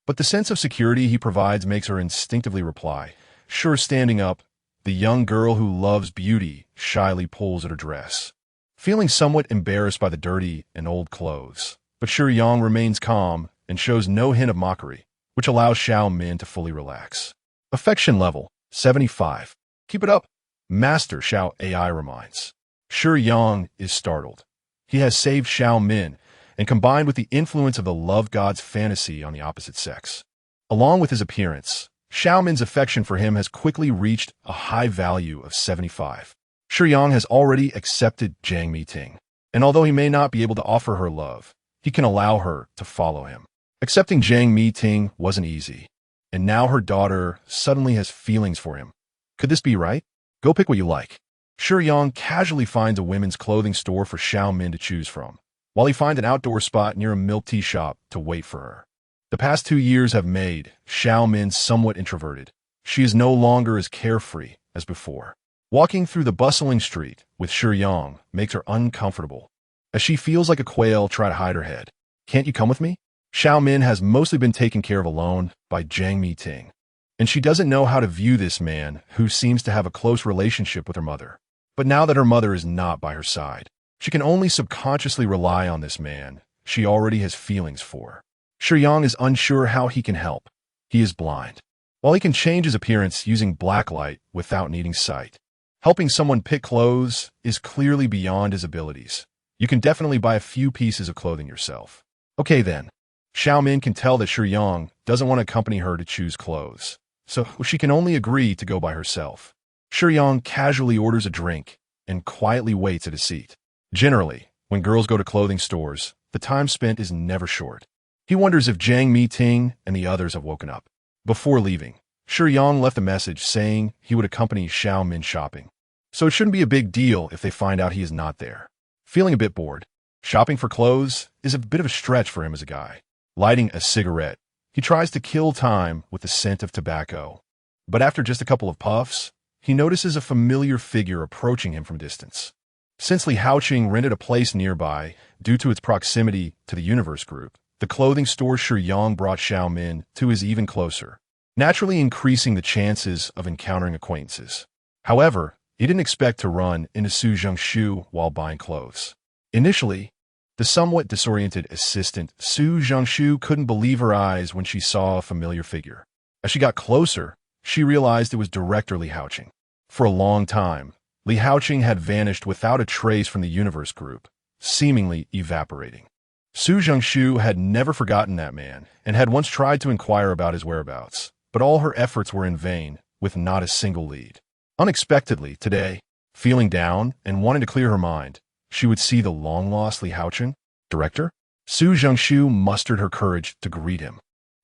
But the sense of security he provides makes her instinctively reply. Sure, standing up, the young girl who loves beauty shyly pulls at her dress, feeling somewhat embarrassed by the dirty and old clothes. But Shiyang remains calm and shows no hint of mockery, which allows Xiao Min to fully relax. Affection level, 75. Keep it up, Master Xiao AI reminds. Shiyang is startled. He has saved Xiao Min, and combined with the influence of the love god's fantasy on the opposite sex. Along with his appearance, Xiao Min's affection for him has quickly reached a high value of 75. Shiyang has already accepted Jiang Miting, and although he may not be able to offer her love, he can allow her to follow him. Accepting Jiang Miting wasn't easy, and now her daughter suddenly has feelings for him. Could this be right? Go pick what you like. Shiyang casually finds a women's clothing store for Xiao Min to choose from, while he finds an outdoor spot near a milk tea shop to wait for her. The past 2 years have made Xiao Min somewhat introverted. She is no longer as carefree as before. Walking through the bustling street with Shiyang makes her uncomfortable, as she feels like a quail trying to hide her head. Can't you come with me? Xiao Min has mostly been taken care of alone by Jiang Miting, and she doesn't know how to view this man who seems to have a close relationship with her mother. But now that her mother is not by her side, she can only subconsciously rely on this man she already has feelings for. Shiyang is unsure how he can help. He is blind. While he can change his appearance using black light without needing sight, helping someone pick clothes is clearly beyond his abilities. You can definitely buy a few pieces of clothing yourself. Okay then. Xiao Min can tell that Shiyang doesn't want to accompany her to choose clothes, so she can only agree to go by herself. Shiyang casually orders a drink and quietly waits at his seat. Generally, when girls go to clothing stores, the time spent is never short. He wonders if Jiang Miting and the others have woken up. Before leaving, Shiyang left a message saying he would accompany Xiao Min shopping, so it shouldn't be a big deal if they find out he is not there. Feeling a bit bored, shopping for clothes is a bit of a stretch for him as a guy. Lighting a cigarette, he tries to kill time with the scent of tobacco. But after just a couple of puffs, he notices a familiar figure approaching him from distance. Since Li Haoqing rented a place nearby due to its proximity to the Universe Group, the clothing store Shiyang brought Xiao Min to is even closer, naturally increasing the chances of encountering acquaintances. However, he didn't expect to run into Su Zhengshu while buying clothes. Initially, the somewhat disoriented assistant Su Zhengshu couldn't believe her eyes when she saw a familiar figure. As she got closer, she realized it was Director Li Haoqing. For a long time, Li Haoqing had vanished without a trace from the Universe Group, seemingly evaporating. Su Zhengshu had never forgotten that man and had once tried to inquire about his whereabouts, but all her efforts were in vain, with not a single lead. Unexpectedly, today, feeling down and wanting to clear her mind, she would see the long-lost Li Haoqing. Director? Su Zhengshu mustered her courage to greet him,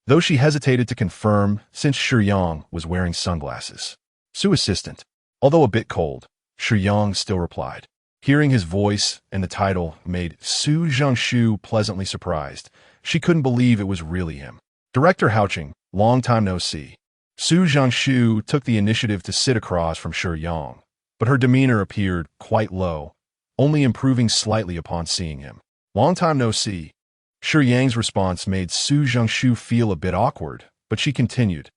though she hesitated to confirm since Shiyang was wearing sunglasses. Su assistant. Although a bit cold, Shiyang still replied. Hearing his voice and the title made Su Zhengshu pleasantly surprised. She couldn't believe it was really him. Director Haoqing, long time no see. Su Zhengshu took the initiative to sit across from Shiyang, but her demeanor appeared quite low, only improving slightly upon seeing him. Long time no see. Shiyang's response made Su Zhengshu feel a bit awkward, but she continued.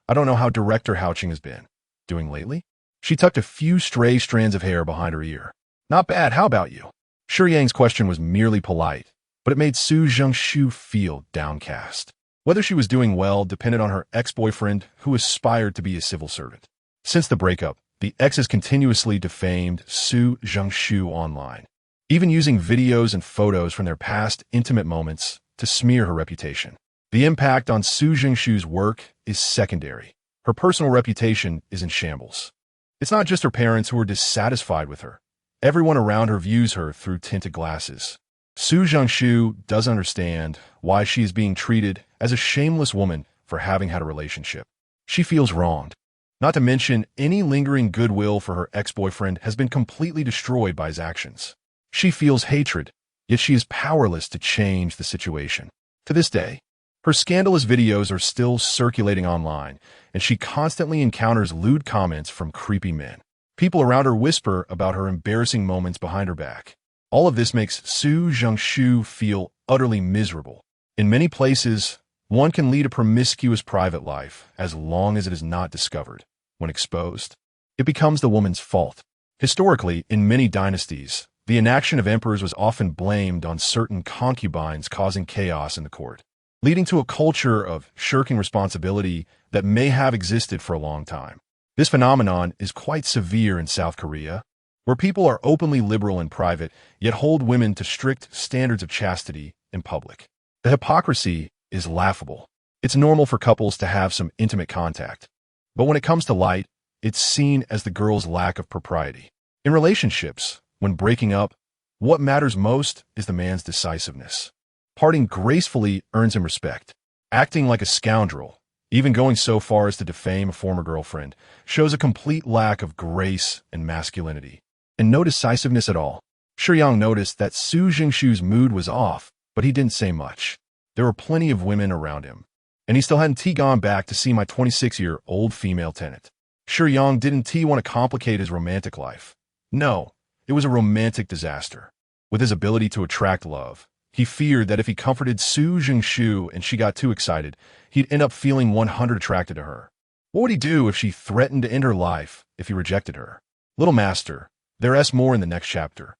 I don't know how Director Haoqing has been doing lately. She tucked a few stray strands of hair behind her ear. Not bad, how about you? Shiyang's question was merely polite, but it made Su Zhengshu feel downcast. Whether she was doing well depended on her ex-boyfriend, who aspired to be a civil servant. Since the breakup, the ex has continuously defamed Su Zhengshu online, even using videos and photos from their past intimate moments to smear her reputation. The impact on Su Zhengshu's work is secondary. Her personal reputation is in shambles. It's not just her parents who are dissatisfied with her. Everyone around her views her through tinted glasses. Su Zhengshu doesn't understand why she is being treated as a shameless woman for having had a relationship. She feels wronged. Not to mention, any lingering goodwill for her ex-boyfriend has been completely destroyed by his actions. She feels hatred, yet she is powerless to change the situation. To this day, Her scandalous videos are still circulating online, and she constantly encounters lewd comments from creepy men. People around her whisper about her embarrassing moments behind her back. All of this makes Su Zhengshu feel utterly miserable. In many places, one can lead a promiscuous private life as long as it is not discovered. When exposed, it becomes the woman's fault. Historically, in many dynasties, the inaction of emperors was often blamed on certain concubines causing chaos in the court, leading to a culture of shirking responsibility that may have existed for a long time. This phenomenon is quite severe in South Korea, where people are openly liberal in private, yet hold women to strict standards of chastity in public. The hypocrisy is laughable. It's normal for couples to have some intimate contact, but when it comes to light, it's seen as the girl's lack of propriety. In relationships, when breaking up, what matters most is the man's decisiveness. Parting gracefully earns him respect. Acting like a scoundrel, even going so far as to defame a former girlfriend, shows a complete lack of grace and masculinity, and no decisiveness at all. Shiyang noticed that Su Zhengshu's mood was off, but he didn't say much. There were plenty of women around him, and he still hadn't gone back to see my 26-year-old female tenant. Shiyang didn't want to complicate his romantic life. No, it was a romantic disaster. With his ability to attract love, he feared that if he comforted Su Zhengshu and she got too excited, he'd end up feeling 100 attracted to her. What would he do if she threatened to end her life if he rejected her? Little Master, there's more in the next chapter.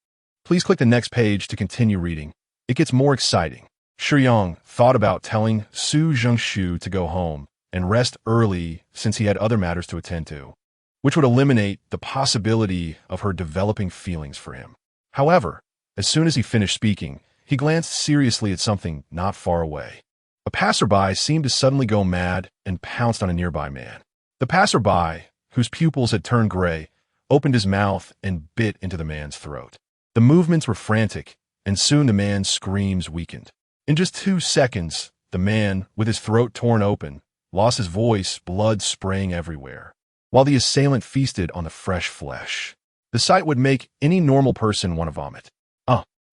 Please click the next page to continue reading. It gets more exciting. Shiyang thought about telling Su Zhengshu to go home and rest early since he had other matters to attend to, which would eliminate the possibility of her developing feelings for him. However, as soon as he finished speaking, he glanced seriously at something not far away. A passerby seemed to suddenly go mad and pounced on a nearby man. The passerby, whose pupils had turned gray, opened his mouth and bit into the man's throat. The movements were frantic, and soon the man's screams weakened. In just 2 seconds, the man, with his throat torn open, lost his voice, blood spraying everywhere, while the assailant feasted on the fresh flesh. The sight would make any normal person want to vomit.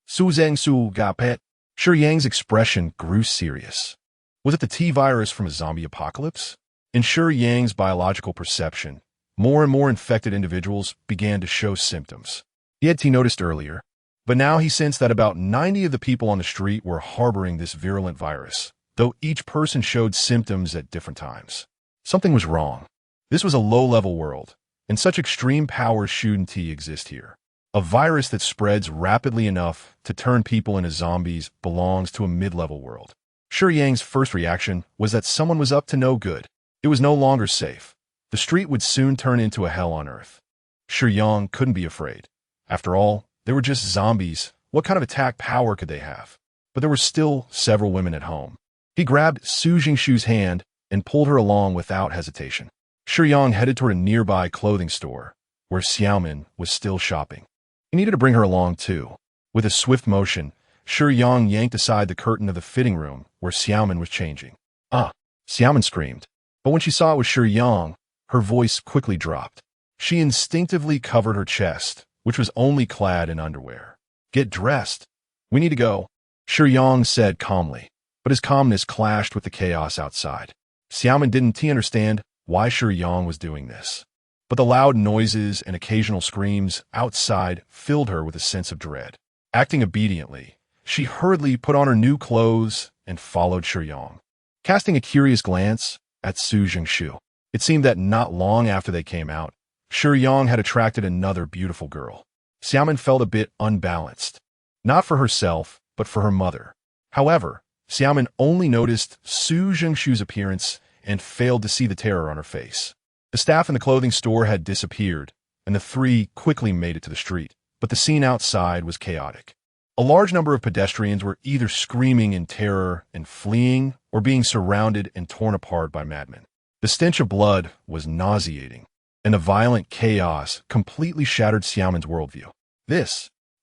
Su Zhengshu got pet. Shiyang's expression grew serious. Was it the T-virus from a zombie apocalypse? In Shiyang's biological perception, more and more infected individuals began to show symptoms. He had noticed earlier, but now he sensed that about 90 of the people on the street were harboring this virulent virus, though each person showed symptoms at different times. Something was wrong. This was a low-level world, and such extreme powers shouldn't exist here. A virus that spreads rapidly enough to turn people into zombies belongs to a mid-level world. Shiyang's first reaction was that someone was up to no good. It was no longer safe. The street would soon turn into a hell on earth. Shiyang couldn't be afraid. After all, they were just zombies. What kind of attack power could they have? But there were still several women at home. He grabbed Su Zhengshu's hand and pulled her along without hesitation. Shiyang headed toward a nearby clothing store, where Xiaomin was still shopping. He needed to bring her along, too. With a swift motion, Shiyang yanked aside the curtain of the fitting room where Xiaomin was changing. Xiaomin screamed. But when she saw it was Shiyang, her voice quickly dropped. She instinctively covered her chest, which was only clad in underwear. Get dressed. We need to go, Shiyang said calmly. But his calmness clashed with the chaos outside. Xiaomin didn't understand why Shiyang was doing this. But the loud noises and occasional screams outside filled her with a sense of dread. Acting obediently, she hurriedly put on her new clothes and followed Shiyang. Casting a curious glance at Su Zhengshu, it seemed that not long after they came out, Shiyang had attracted another beautiful girl. Xiaomin felt a bit unbalanced. Not for herself, but for her mother. However, Xiaomin only noticed Su Zhengshu's appearance and failed to see the terror on her face. The staff in the clothing store had disappeared, and the three quickly made it to the street, but the scene outside was chaotic. A large number of pedestrians were either screaming in terror and fleeing, or being surrounded and torn apart by madmen. The stench of blood was nauseating, and the violent chaos completely shattered Xiaomin's worldview.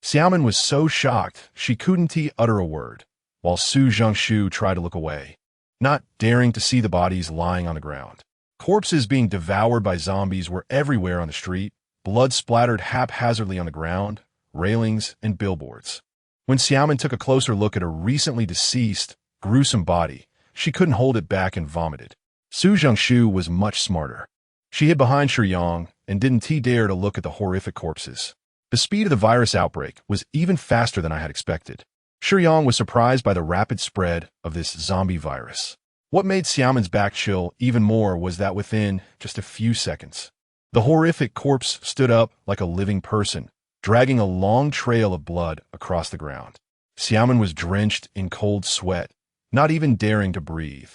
Xiaomin was so shocked she couldn't utter a word, while Su Zhengshu tried to look away, not daring to see the bodies lying on the ground. Corpses being devoured by zombies were everywhere on the street, blood splattered haphazardly on the ground, railings, and billboards. When Xiaomin took a closer look at a recently deceased, gruesome body, she couldn't hold it back and vomited. Su Zhongshu was much smarter. She hid behind Shiyang and didn't dare to look at the horrific corpses. The speed of the virus outbreak was even faster than I had expected. Shiyang was surprised by the rapid spread of this zombie virus. What made Xiaoman's back chill even more was that within just a few seconds, the horrific corpse stood up like a living person, dragging a long trail of blood across the ground. Xiaoman was drenched in cold sweat, not even daring to breathe,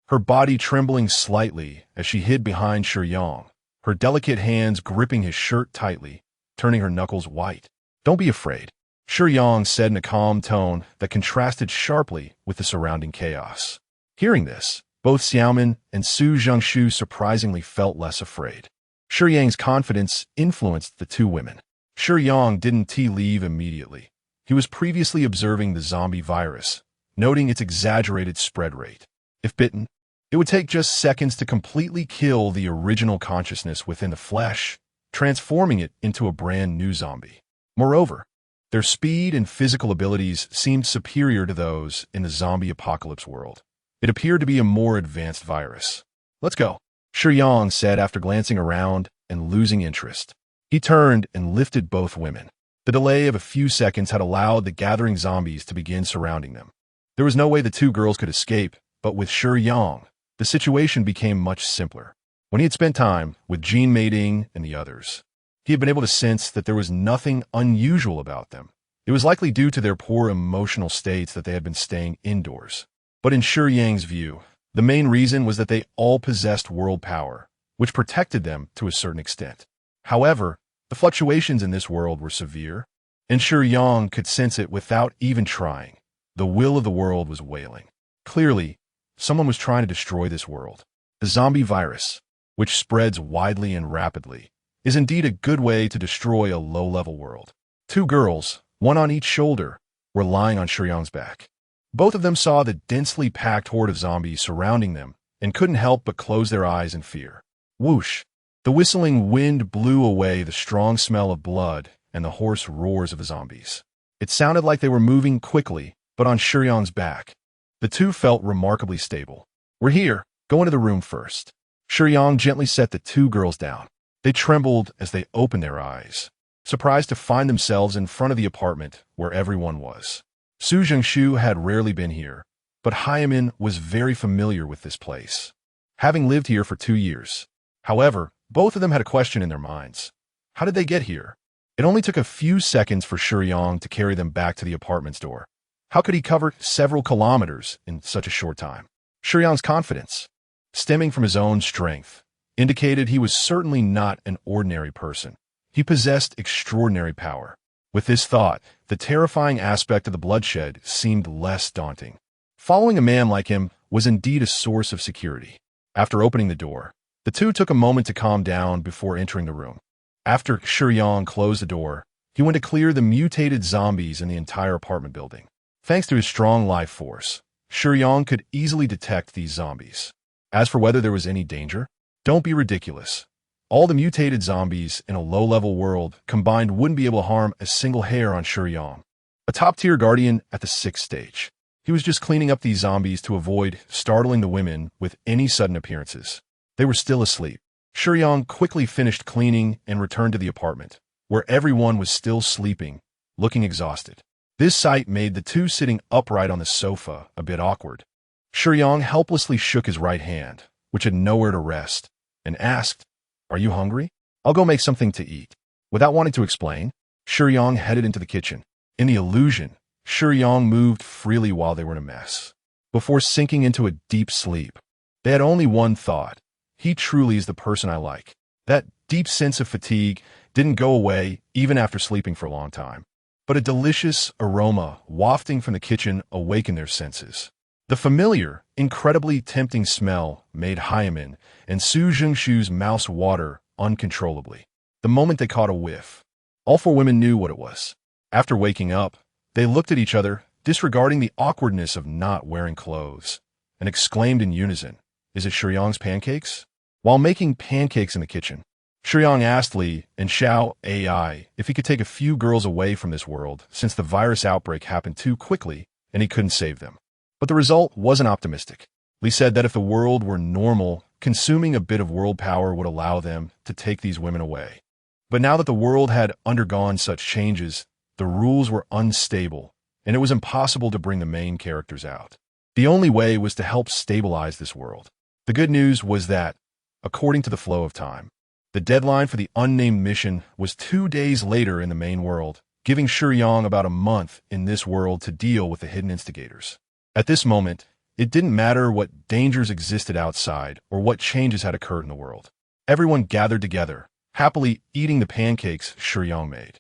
her body trembling slightly as she hid behind Shiyang, her delicate hands gripping his shirt tightly, turning her knuckles white. "Don't be afraid," Shiyang said in a calm tone that contrasted sharply with the surrounding chaos. Hearing this, both Xiaoman and Su Zhongshu surprisingly felt less afraid. Shiyang's confidence influenced the two women. Shiyang didn't leave immediately. He was previously observing the zombie virus, noting its exaggerated spread rate. If bitten, it would take just seconds to completely kill the original consciousness within the flesh, transforming it into a brand new zombie. Moreover, their speed and physical abilities seemed superior to those in the zombie apocalypse world. It appeared to be a more advanced virus. "Let's go," Shiyang said after glancing around and losing interest. He turned and lifted both women. The delay of a few seconds had allowed the gathering zombies to begin surrounding them. There was no way the two girls could escape, but with Shiyang, the situation became much simpler. When he had spent time with Jean Meiding and the others, he had been able to sense that there was nothing unusual about them. It was likely due to their poor emotional states that they had been staying indoors. But in Shiyang's view, the main reason was that they all possessed world power, which protected them to a certain extent. However, the fluctuations in this world were severe, and Shiyang could sense it without even trying. The will of the world was wailing. Clearly, someone was trying to destroy this world. The zombie virus, which spreads widely and rapidly, is indeed a good way to destroy a low-level world. Two girls, one on each shoulder, were lying on Shiyang's back. Both of them saw the densely packed horde of zombies surrounding them and couldn't help but close their eyes in fear. Whoosh! The whistling wind blew away the strong smell of blood and the hoarse roars of the zombies. It sounded like they were moving quickly, but on Shiyang's back. The two felt remarkably stable. "We're here. Go into the room first." Shiyang gently set the two girls down. They trembled as they opened their eyes, surprised to find themselves in front of the apartment where everyone was. Su Zhongshu had rarely been here, but Hyamin was very familiar with this place, having lived here for 2 years. However, both of them had a question in their minds. How did they get here? It only took a few seconds for Shiyang to carry them back to the apartment's door. How could he cover several kilometers in such a short time? Shiyang's confidence, stemming from his own strength, indicated he was certainly not an ordinary person. He possessed extraordinary power. With this thought, the terrifying aspect of the bloodshed seemed less daunting. Following a man like him was indeed a source of security. After opening the door, the two took a moment to calm down before entering the room. After Shiyang closed the door, he went to clear the mutated zombies in the entire apartment building. Thanks to his strong life force, Shiyang could easily detect these zombies. As for whether there was any danger, don't be ridiculous. All the mutated zombies in a low-level world combined wouldn't be able to harm a single hair on Shiyang, a top-tier guardian at the 6th stage. He was just cleaning up these zombies to avoid startling the women with any sudden appearances. They were still asleep. Shiyang quickly finished cleaning and returned to the apartment, where everyone was still sleeping, looking exhausted. This sight made the two sitting upright on the sofa a bit awkward. Shiyang helplessly shook his right hand, which had nowhere to rest, and asked, "Are you hungry? I'll go make something to eat." Without wanting to explain, Shiyang headed into the kitchen. In the illusion, Shiyang moved freely while they were in a mess. Before sinking into a deep sleep, they had only one thought: he truly is the person I like. That deep sense of fatigue didn't go away even after sleeping for a long time. But a delicious aroma wafting from the kitchen awakened their senses. The familiar, incredibly tempting smell made Hyamin and Su Zhongshu's mouths water uncontrollably. The moment they caught a whiff, all four women knew what it was. After waking up, they looked at each other, disregarding the awkwardness of not wearing clothes, and exclaimed in unison, "Is it Shiyang's pancakes?" While making pancakes in the kitchen, Shiyang asked Li and Xiao AI if he could take a few girls away from this world since the virus outbreak happened too quickly and he couldn't save them. But the result wasn't optimistic. Lee said that if the world were normal, consuming a bit of world power would allow them to take these women away. But now that the world had undergone such changes, the rules were unstable, and it was impossible to bring the main characters out. The only way was to help stabilize this world. The good news was that, according to the flow of time, the deadline for the unnamed mission was 2 days later in the main world, giving Shiyang about a month in this world to deal with the hidden instigators. At this moment, it didn't matter what dangers existed outside or what changes had occurred in the world. Everyone gathered together, happily eating the pancakes Shiyang made.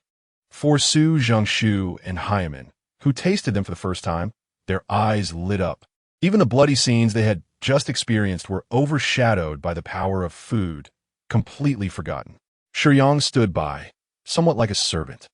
For Su Zhengshu and Hyamen, who tasted them for the first time, their eyes lit up. Even the bloody scenes they had just experienced were overshadowed by the power of food, completely forgotten. Shiyang stood by, somewhat like a servant.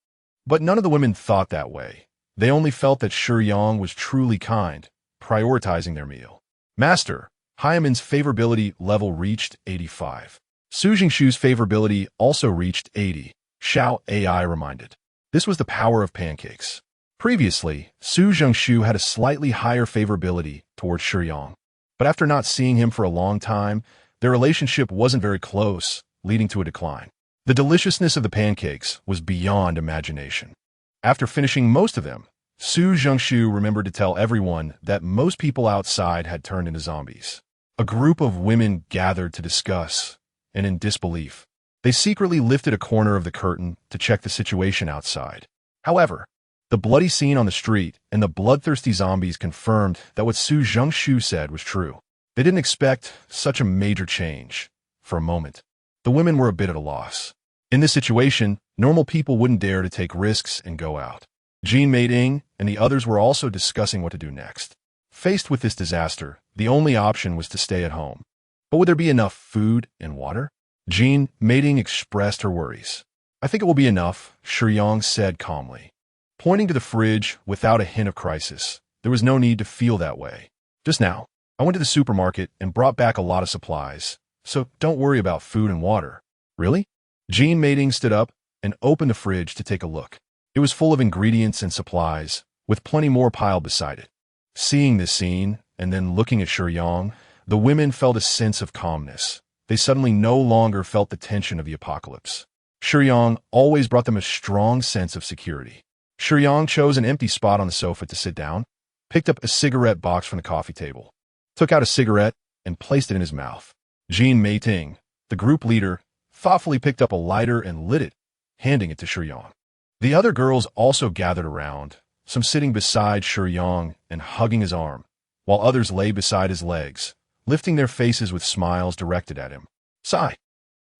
But none of the women thought that way. They only felt that Shiyang was truly kind, prioritizing their meal. Master, Hyamen's favorability level reached 85. Su Jingshu's favorability also reached 80, Xiao AI reminded. This was the power of pancakes. Previously, Su Jingshu had a slightly higher favorability towards Shiyang, but after not seeing him for a long time, their relationship wasn't very close, leading to a decline. The deliciousness of the pancakes was beyond imagination. After finishing most of them, Su Zhengshu remembered to tell everyone that most people outside had turned into zombies. A group of women gathered to discuss, and in disbelief, they secretly lifted a corner of the curtain to check the situation outside. However, the bloody scene on the street and the bloodthirsty zombies confirmed that what Su Zhengshu said was true. They didn't expect such a major change. For a moment, the women were a bit at a loss. In this situation, normal people wouldn't dare to take risks and go out. Jean Mei-Ding and the others were also discussing what to do next. Faced with this disaster, the only option was to stay at home. But would there be enough food and water? Jean Mei-Ding expressed her worries. I think it will be enough, Shiyang said calmly. Pointing to the fridge without a hint of crisis, there was no need to feel that way. Just now, I went to the supermarket and brought back a lot of supplies, so don't worry about food and water. Really? Jean Mei-Ding stood up and opened the fridge to take a look. It was full of ingredients and supplies, with plenty more piled beside it. Seeing this scene, and then looking at Shiyang, the women felt a sense of calmness. They suddenly no longer felt the tension of the apocalypse. Shiyang always brought them a strong sense of security. Shiyang chose an empty spot on the sofa to sit down, picked up a cigarette box from the coffee table, took out a cigarette, and placed it in his mouth. Jean Mei-Ting, the group leader, thoughtfully picked up a lighter and lit it, handing it to Shiyang. The other girls also gathered around, some sitting beside Shiyang and hugging his arm, while others lay beside his legs, lifting their faces with smiles directed at him. Sigh.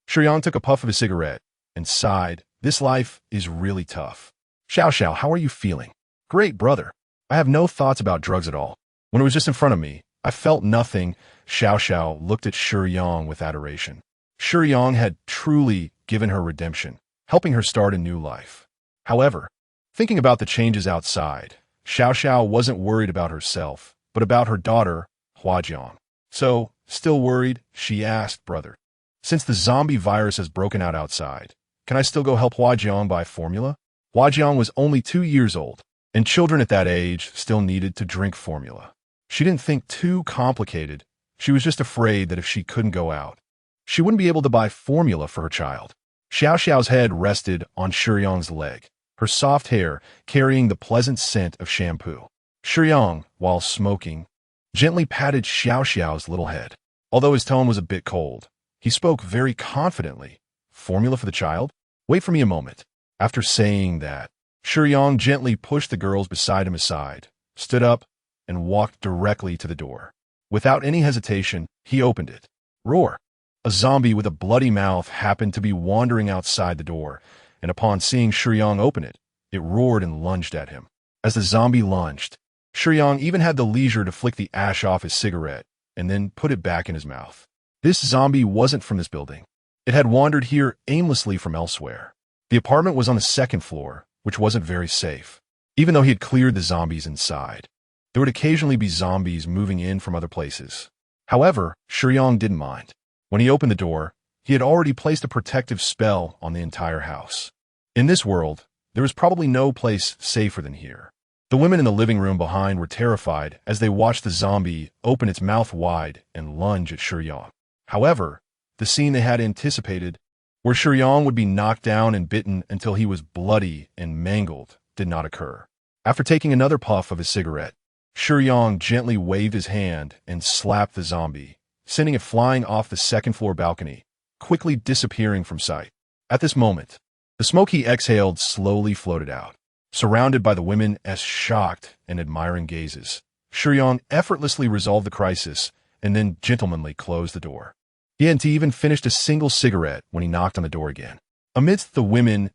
Shiyang took a puff of his cigarette and sighed. This life is really tough. Xiao Xiao, how are you feeling? Great, brother. I have no thoughts about drugs at all. When it was just in front of me, I felt nothing. Xiao Xiao looked at Shiyang with adoration. Shiyang had truly given her redemption, helping her start a new life. However, thinking about the changes outside, Xiao Xiao wasn't worried about herself, but about her daughter, Huajiang. So, still worried, she asked, brother, since the zombie virus has broken out outside, can I still go help Huajiang buy formula? Huajiang was only 2 years old, and children at that age still needed to drink formula. She didn't think too complicated. She was just afraid that if she couldn't go out, she wouldn't be able to buy formula for her child. Xiao Xiao's head rested on Shiyang's leg, her soft hair carrying the pleasant scent of shampoo. Shiyang, while smoking, gently patted Xiao Xiao's little head. Although his tone was a bit cold, he spoke very confidently. Formula for the child? Wait for me a moment. After saying that, Shiyang gently pushed the girls beside him aside, stood up, and walked directly to the door. Without any hesitation, he opened it. Roar! A zombie with a bloody mouth happened to be wandering outside the door, and upon seeing Shiyang open it, it roared and lunged at him. As the zombie lunged, Shiyang even had the leisure to flick the ash off his cigarette and then put it back in his mouth. This zombie wasn't from this building. It had wandered here aimlessly from elsewhere. The apartment was on the second floor, which wasn't very safe. Even though he had cleared the zombies inside, there would occasionally be zombies moving in from other places. However, Shiyang didn't mind. When he opened the door, he had already placed a protective spell on the entire house. In this world, there was probably no place safer than here. The women in the living room behind were terrified as they watched the zombie open its mouth wide and lunge at Shiyang. However, the scene they had anticipated, where Shiyang would be knocked down and bitten until he was bloody and mangled, did not occur. After taking another puff of his cigarette, Shiyang gently waved his hand and slapped the zombie, sending it flying off the second-floor balcony, quickly disappearing from sight. At this moment, the smoke he exhaled slowly floated out, surrounded by the women's shocked and admiring gazes. Shiyang effortlessly resolved the crisis and then gentlemanly closed the door. He hadn't even finished a single cigarette when he knocked on the door again. Amidst the women's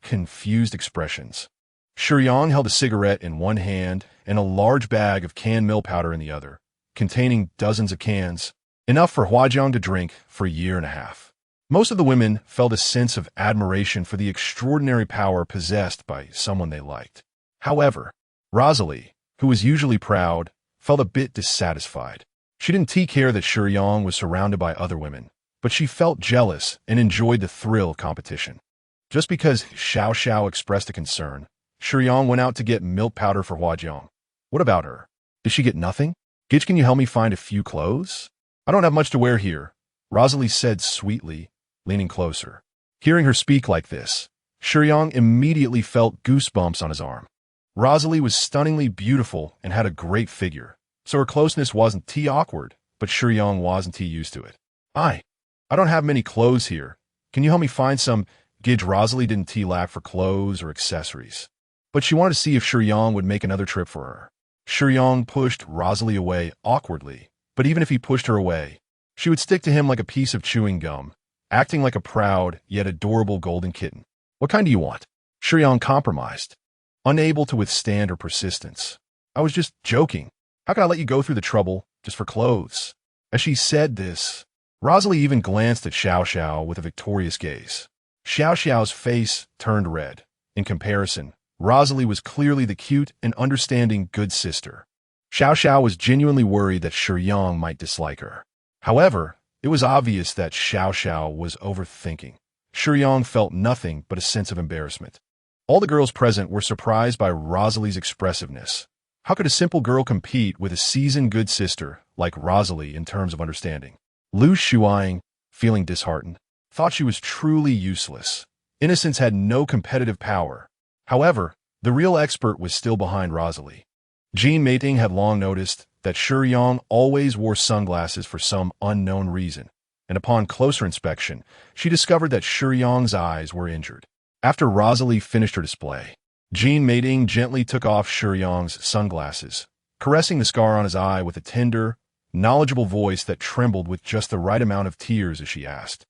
confused expressions, Shiyang held a cigarette in one hand and a large bag of canned mill powder in the other, containing dozens of cans, enough for Huajiang to drink for a year and a half. Most of the women felt a sense of admiration for the extraordinary power possessed by someone they liked. However, Rosalie, who was usually proud, felt a bit dissatisfied. She didn't take care that Shiyang was surrounded by other women, but she felt jealous and enjoyed the thrill of competition. Just because Xiao Xiao expressed a concern, Shiyang went out to get milk powder for Huajiang. What about her? Did she get nothing? Gitch, can you help me find a few clothes? I don't have much to wear here, Rosalie said sweetly, leaning closer. Hearing her speak like this, Shiyang immediately felt goosebumps on his arm. Rosalie was stunningly beautiful and had a great figure, so her closeness wasn't too awkward, but Shiyang wasn't too used to it. I don't have many clothes here. Can you help me find some? Gidge. Rosalie didn't lack for clothes or accessories, but she wanted to see if Shiyang would make another trip for her. Shiyang pushed Rosalie away awkwardly, but even if he pushed her away, she would stick to him like a piece of chewing gum, acting like a proud yet adorable golden kitten. What kind do you want? Shiyang compromised, unable to withstand her persistence. I was just joking. How can I let you go through the trouble just for clothes? As she said this, Rosalie even glanced at Xiao Xiao with a victorious gaze. Xiao Xiao's face turned red. In comparison, Rosalie was clearly the cute and understanding good sister. Xiao Xiao was genuinely worried that Shiyang might dislike her. However, it was obvious that Xiao Xiao was overthinking. Shiyang felt nothing but a sense of embarrassment. All the girls present were surprised by Rosalie's expressiveness. How could a simple girl compete with a seasoned good sister like Rosalie in terms of understanding? Lu Shiyang, feeling disheartened, thought she was truly useless. Innocence had no competitive power. However, the real expert was still behind Rosalie. Jean Mating had long noticed that Shiyang always wore sunglasses for some unknown reason, and upon closer inspection, she discovered that Shiyang's eyes were injured. After Rosalie finished her display, Jean Mating gently took off Shiyang's sunglasses, caressing the scar on his eye with a tender, knowledgeable voice that trembled with just the right amount of tears as she asked,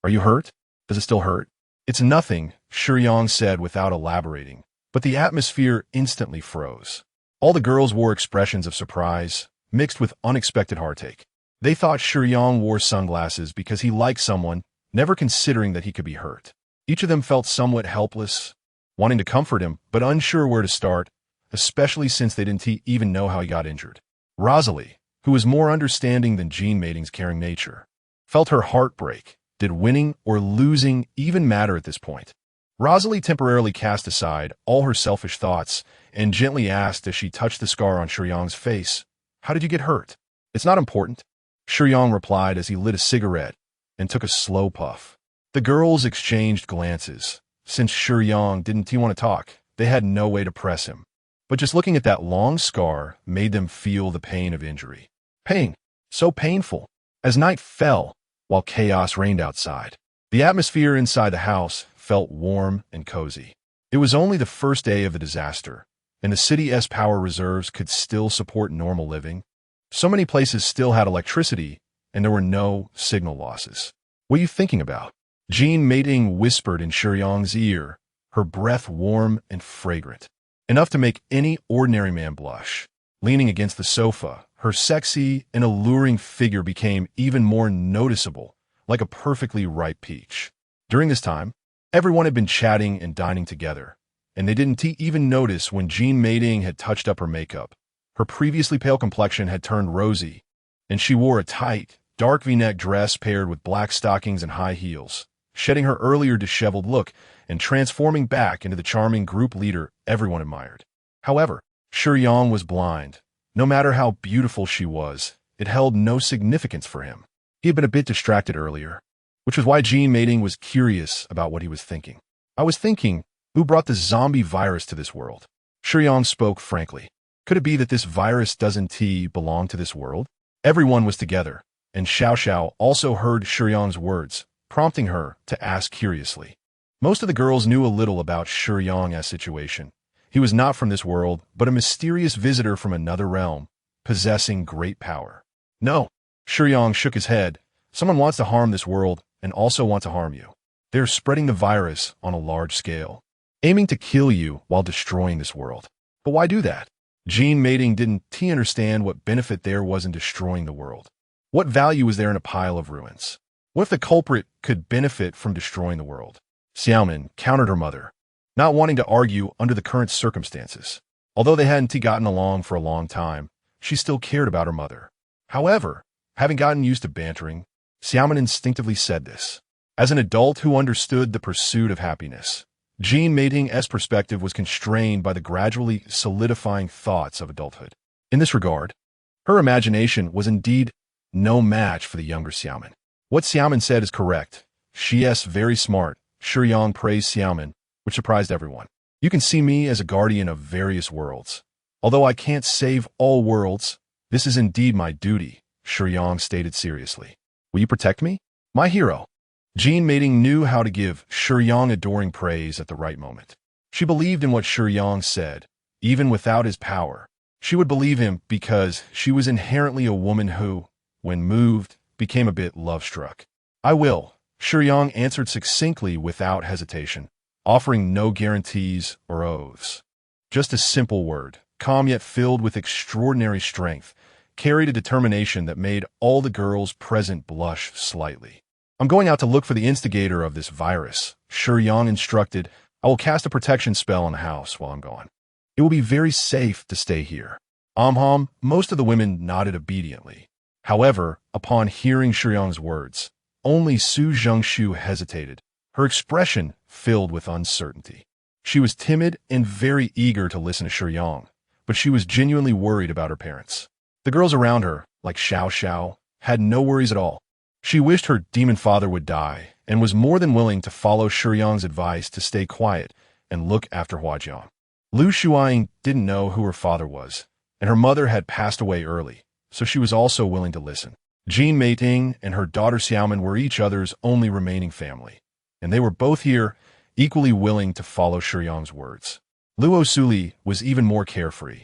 "Are you hurt? Does it still hurt?" "It's nothing," Shiyang said without elaborating, but the atmosphere instantly froze. All the girls wore expressions of surprise, mixed with unexpected heartache. They thought Shiyang wore sunglasses because he liked someone, never considering that he could be hurt. Each of them felt somewhat helpless, wanting to comfort him, but unsure where to start, especially since they didn't even know how he got injured. Rosalie, who was more understanding than Jean Mating's caring nature, felt her heart break. Did winning or losing even matter at this point? Rosalie temporarily cast aside all her selfish thoughts and gently asked as she touched the scar on Shiyang's face, "How did you get hurt?" "It's not important," Shiyang replied as he lit a cigarette and took a slow puff. The girls exchanged glances. Since Shiyang didn't want to talk, they had no way to press him. But just looking at that long scar made them feel the pain of injury. Pain, so painful. As night fell, while chaos reigned outside, the atmosphere inside the house felt warm and cozy. It was only the first day of the disaster, and the city's power reserves could still support normal living. So many places still had electricity, and there were no signal losses. "What are you thinking about?" Jean Mating whispered in Shiyang's ear, her breath warm and fragrant, enough to make any ordinary man blush. Leaning against the sofa, her sexy and alluring figure became even more noticeable, like a perfectly ripe peach. During this time, everyone had been chatting and dining together, and they didn't even notice when Jean Mating had touched up her makeup. Her previously pale complexion had turned rosy, and she wore a tight, dark V-neck dress paired with black stockings and high heels, shedding her earlier disheveled look and transforming back into the charming group leader everyone admired. However, Shiyang was blind. No matter how beautiful she was, it held no significance for him. He had been a bit distracted earlier, which was why gene mating was curious about what he was thinking. I was thinking, who brought the zombie virus to this world? Shiyang spoke frankly. Could it be that this virus doesn't belong to this world? Everyone was together, and Xiao Xiao also heard Shiyang's words, prompting her to ask curiously. Most of the girls knew a little about Shiyang's situation. He was not from this world, but a mysterious visitor from another realm, possessing great power. No, Shiyang shook his head. Someone wants to harm this world and also want to harm you. They're spreading the virus on a large scale, aiming to kill you while destroying this world. But why do that? Gene mating didn't understand what benefit there was in destroying the world. What value was there in a pile of ruins? What if the culprit could benefit from destroying the world? Xiaomin countered her mother, not wanting to argue under the current circumstances. Although they hadn't gotten along for a long time, she still cared about her mother. However, having gotten used to bantering, Xiaomin instinctively said this. As an adult who understood the pursuit of happiness, gene mating's perspective was constrained by the gradually solidifying thoughts of adulthood. In this regard, her imagination was indeed no match for the younger Xiaomin. What Xiaomin said is correct. She's very smart. Shiyang praised Xiaomin, which surprised everyone. You can see me as a guardian of various worlds. Although I can't save all worlds, this is indeed my duty, Shiyang stated seriously. Will you protect me? My hero. Gene mating knew how to give Shiyang adoring praise at the right moment. She believed in what Shiyang said, even without his power. She would believe him because she was inherently a woman who, when moved, became a bit love-struck. I will, Shiyang answered succinctly without hesitation, offering no guarantees or oaths. Just a simple word, calm yet filled with extraordinary strength, carried a determination that made all the girls present blush slightly. I'm going out to look for the instigator of this virus, Shiyang instructed. I will cast a protection spell on the house while I'm gone. It will be very safe to stay here. Most of the women nodded obediently. However, upon hearing Shiyang's words, only Su Zhengshu hesitated, her expression filled with uncertainty. She was timid and very eager to listen to Shiyang, but she was genuinely worried about her parents. The girls around her, like Xiao Xiao, had no worries at all. She wished her demon father would die and was more than willing to follow Shiyang's advice to stay quiet and look after Huajiang. Lu Shuang didn't know who her father was, and her mother had passed away early, so she was also willing to listen. Gene Meiting and her daughter Xiaomin were each other's only remaining family, and they were both here, equally willing to follow Shiyang's words. Luo Suli was even more carefree,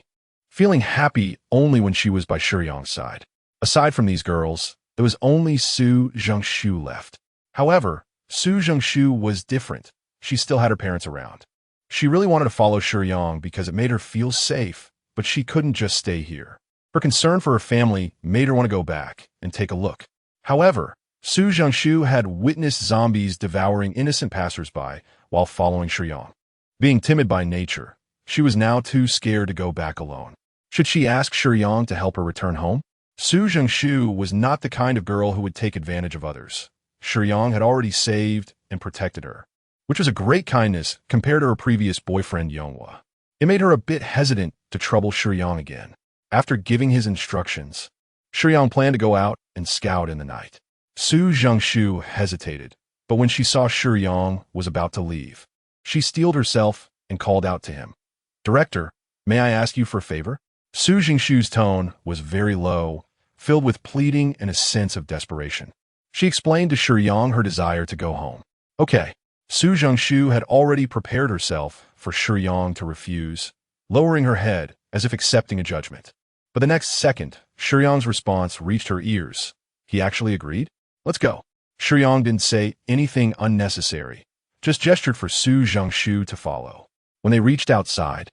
feeling happy only when she was by Shiyang's side. Aside from these girls, there was only Su Zhengshu left. However, Su Zhengshu was different. She still had her parents around. She really wanted to follow Shiyang because it made her feel safe, but she couldn't just stay here. Her concern for her family made her want to go back and take a look. However, Su Zhengshu had witnessed zombies devouring innocent passersby while following Shiyang. Being timid by nature, she was now too scared to go back alone. Should she ask Shiyang to help her return home? Su Zhengshu was not the kind of girl who would take advantage of others. Shiyang had already saved and protected her, which was a great kindness compared to her previous boyfriend Yonghua. It made her a bit hesitant to trouble Shiyang again. After giving his instructions, Shiyang planned to go out and scout in the night. Su Zhengshu hesitated, but when she saw Shiyang was about to leave, she steeled herself and called out to him. Director, may I ask you for a favor? Su Zhengshu's tone was very low, filled with pleading and a sense of desperation. She explained to Shiyang her desire to go home. Okay. Su Zhengshu had already prepared herself for Shiyang to refuse, lowering her head as if accepting a judgment. But the next second, Shiyang's response reached her ears. He actually agreed? Let's go. Shiyang didn't say anything unnecessary, just gestured for Su Zhengshu to follow. When they reached outside,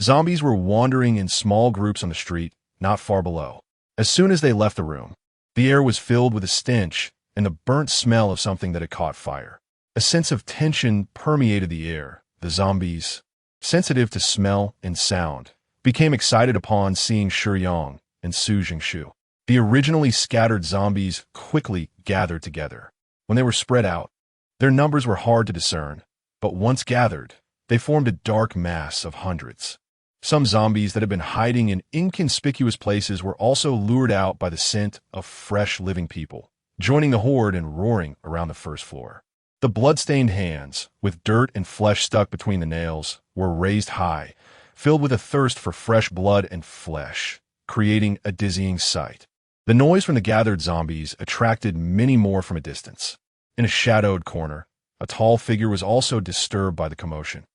zombies were wandering in small groups on the street, not far below. As soon as they left the room, the air was filled with a stench and the burnt smell of something that had caught fire. A sense of tension permeated the air. The zombies, sensitive to smell and sound, became excited upon seeing Shiyang and Su Zhengshu. The originally scattered zombies quickly gathered together. When they were spread out, their numbers were hard to discern, but once gathered, they formed a dark mass of hundreds. Some zombies that had been hiding in inconspicuous places were also lured out by the scent of fresh living people, joining the horde and roaring around the first floor. The blood-stained hands, with dirt and flesh stuck between the nails, were raised high, filled with a thirst for fresh blood and flesh, creating a dizzying sight. The noise from the gathered zombies attracted many more from a distance. In a shadowed corner, a tall figure was also disturbed by the commotion.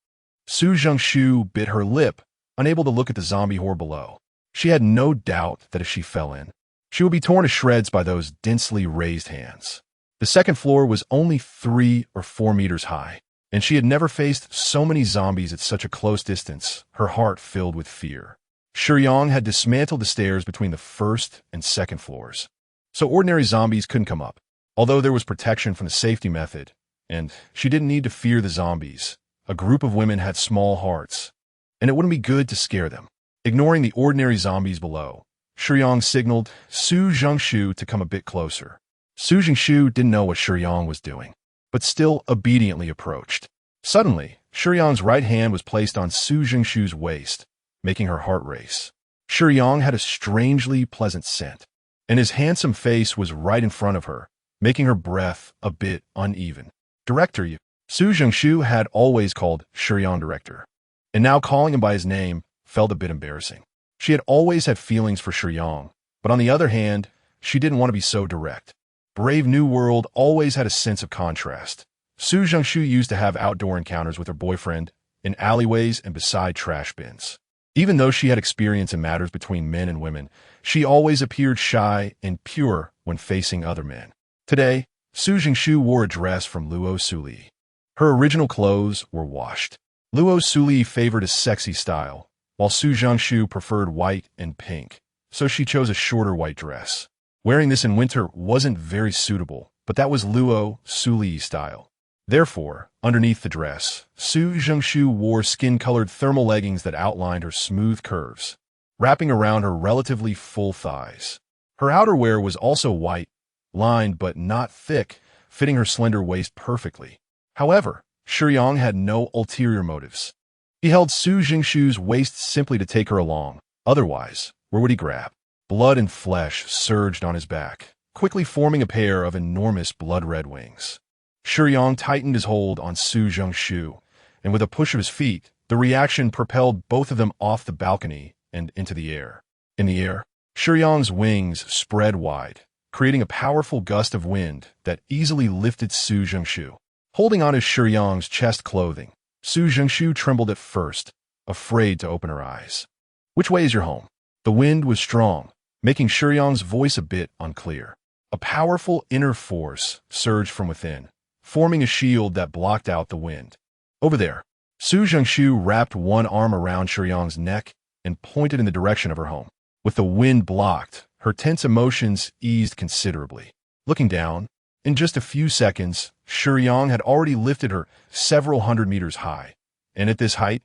Su Zhengshu bit her lip, unable to look at the zombie horde below. She had no doubt that if she fell in, she would be torn to shreds by those densely raised hands. The second floor was only 3 or 4 meters high, and she had never faced so many zombies at such a close distance, her heart filled with fear. Shiyang had dismantled the stairs between the first and second floors, so ordinary zombies couldn't come up. Although there was protection from the safety method, and she didn't need to fear the zombies, a group of women had small hearts, and it wouldn't be good to scare them. Ignoring the ordinary zombies below, Shiyang signaled Su Zhengshu to come a bit closer. Su Zhengshu didn't know what Shiyang was doing, but still obediently approached. Suddenly, Shiyang's right hand was placed on Su Zhengshu's waist, making her heart race. Shiyang had a strangely pleasant scent, and his handsome face was right in front of her, making her breath a bit uneven. Director, you. Su Zhengshu had always called Shiyang director, and now calling him by his name felt a bit embarrassing. She had always had feelings for Shiyang, but on the other hand, she didn't want to be so direct. Brave New World always had a sense of contrast. Su Zhengshu used to have outdoor encounters with her boyfriend in alleyways and beside trash bins. Even though she had experience in matters between men and women, she always appeared shy and pure when facing other men. Today, Su Zhengshu wore a dress from Luo Suli. Her original clothes were washed. Luo Suli favored a sexy style, while Su Zhengshu preferred white and pink, so she chose a shorter white dress. Wearing this in winter wasn't very suitable, but that was Luo Suli's style. Therefore, underneath the dress, Su Zhengshu wore skin-colored thermal leggings that outlined her smooth curves, wrapping around her relatively full thighs. Her outerwear was also white, lined but not thick, fitting her slender waist perfectly. However, Shiyang had no ulterior motives. He held Su Zhengshu's waist simply to take her along. Otherwise, where would he grab? Blood and flesh surged on his back, quickly forming a pair of enormous blood-red wings. Shiyang tightened his hold on Su Zhengshu, and with a push of his feet, the reaction propelled both of them off the balcony and into the air. In the air, Shiyang's wings spread wide, creating a powerful gust of wind that easily lifted Su Zhengshu. Holding on to Shiyang's chest clothing, Su Zhengshu trembled at first, afraid to open her eyes. "Which way is your home?" The wind was strong, making Shiyang's voice a bit unclear. A powerful inner force surged from within, forming a shield that blocked out the wind. "Over there." Su Zhengshu wrapped one arm around Shiyang's neck and pointed in the direction of her home. With the wind blocked, her tense emotions eased considerably. Looking down, in just a few seconds, Shiyang had already lifted her several hundred meters high, and at this height,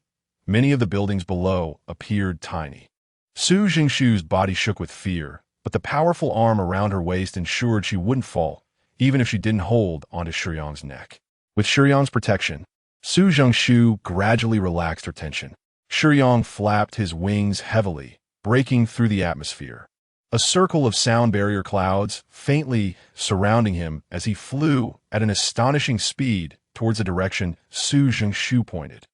many of the buildings below appeared tiny. Su Zhengshu's body shook with fear, but the powerful arm around her waist ensured she wouldn't fall, even if she didn't hold onto Shiyang's neck. With Shiyang's protection, Su Zhengshu gradually relaxed her tension. Shiyang flapped his wings heavily, breaking through the atmosphere. A circle of sound barrier clouds faintly surrounding him as he flew at an astonishing speed towards the direction Su Zhengshu pointed.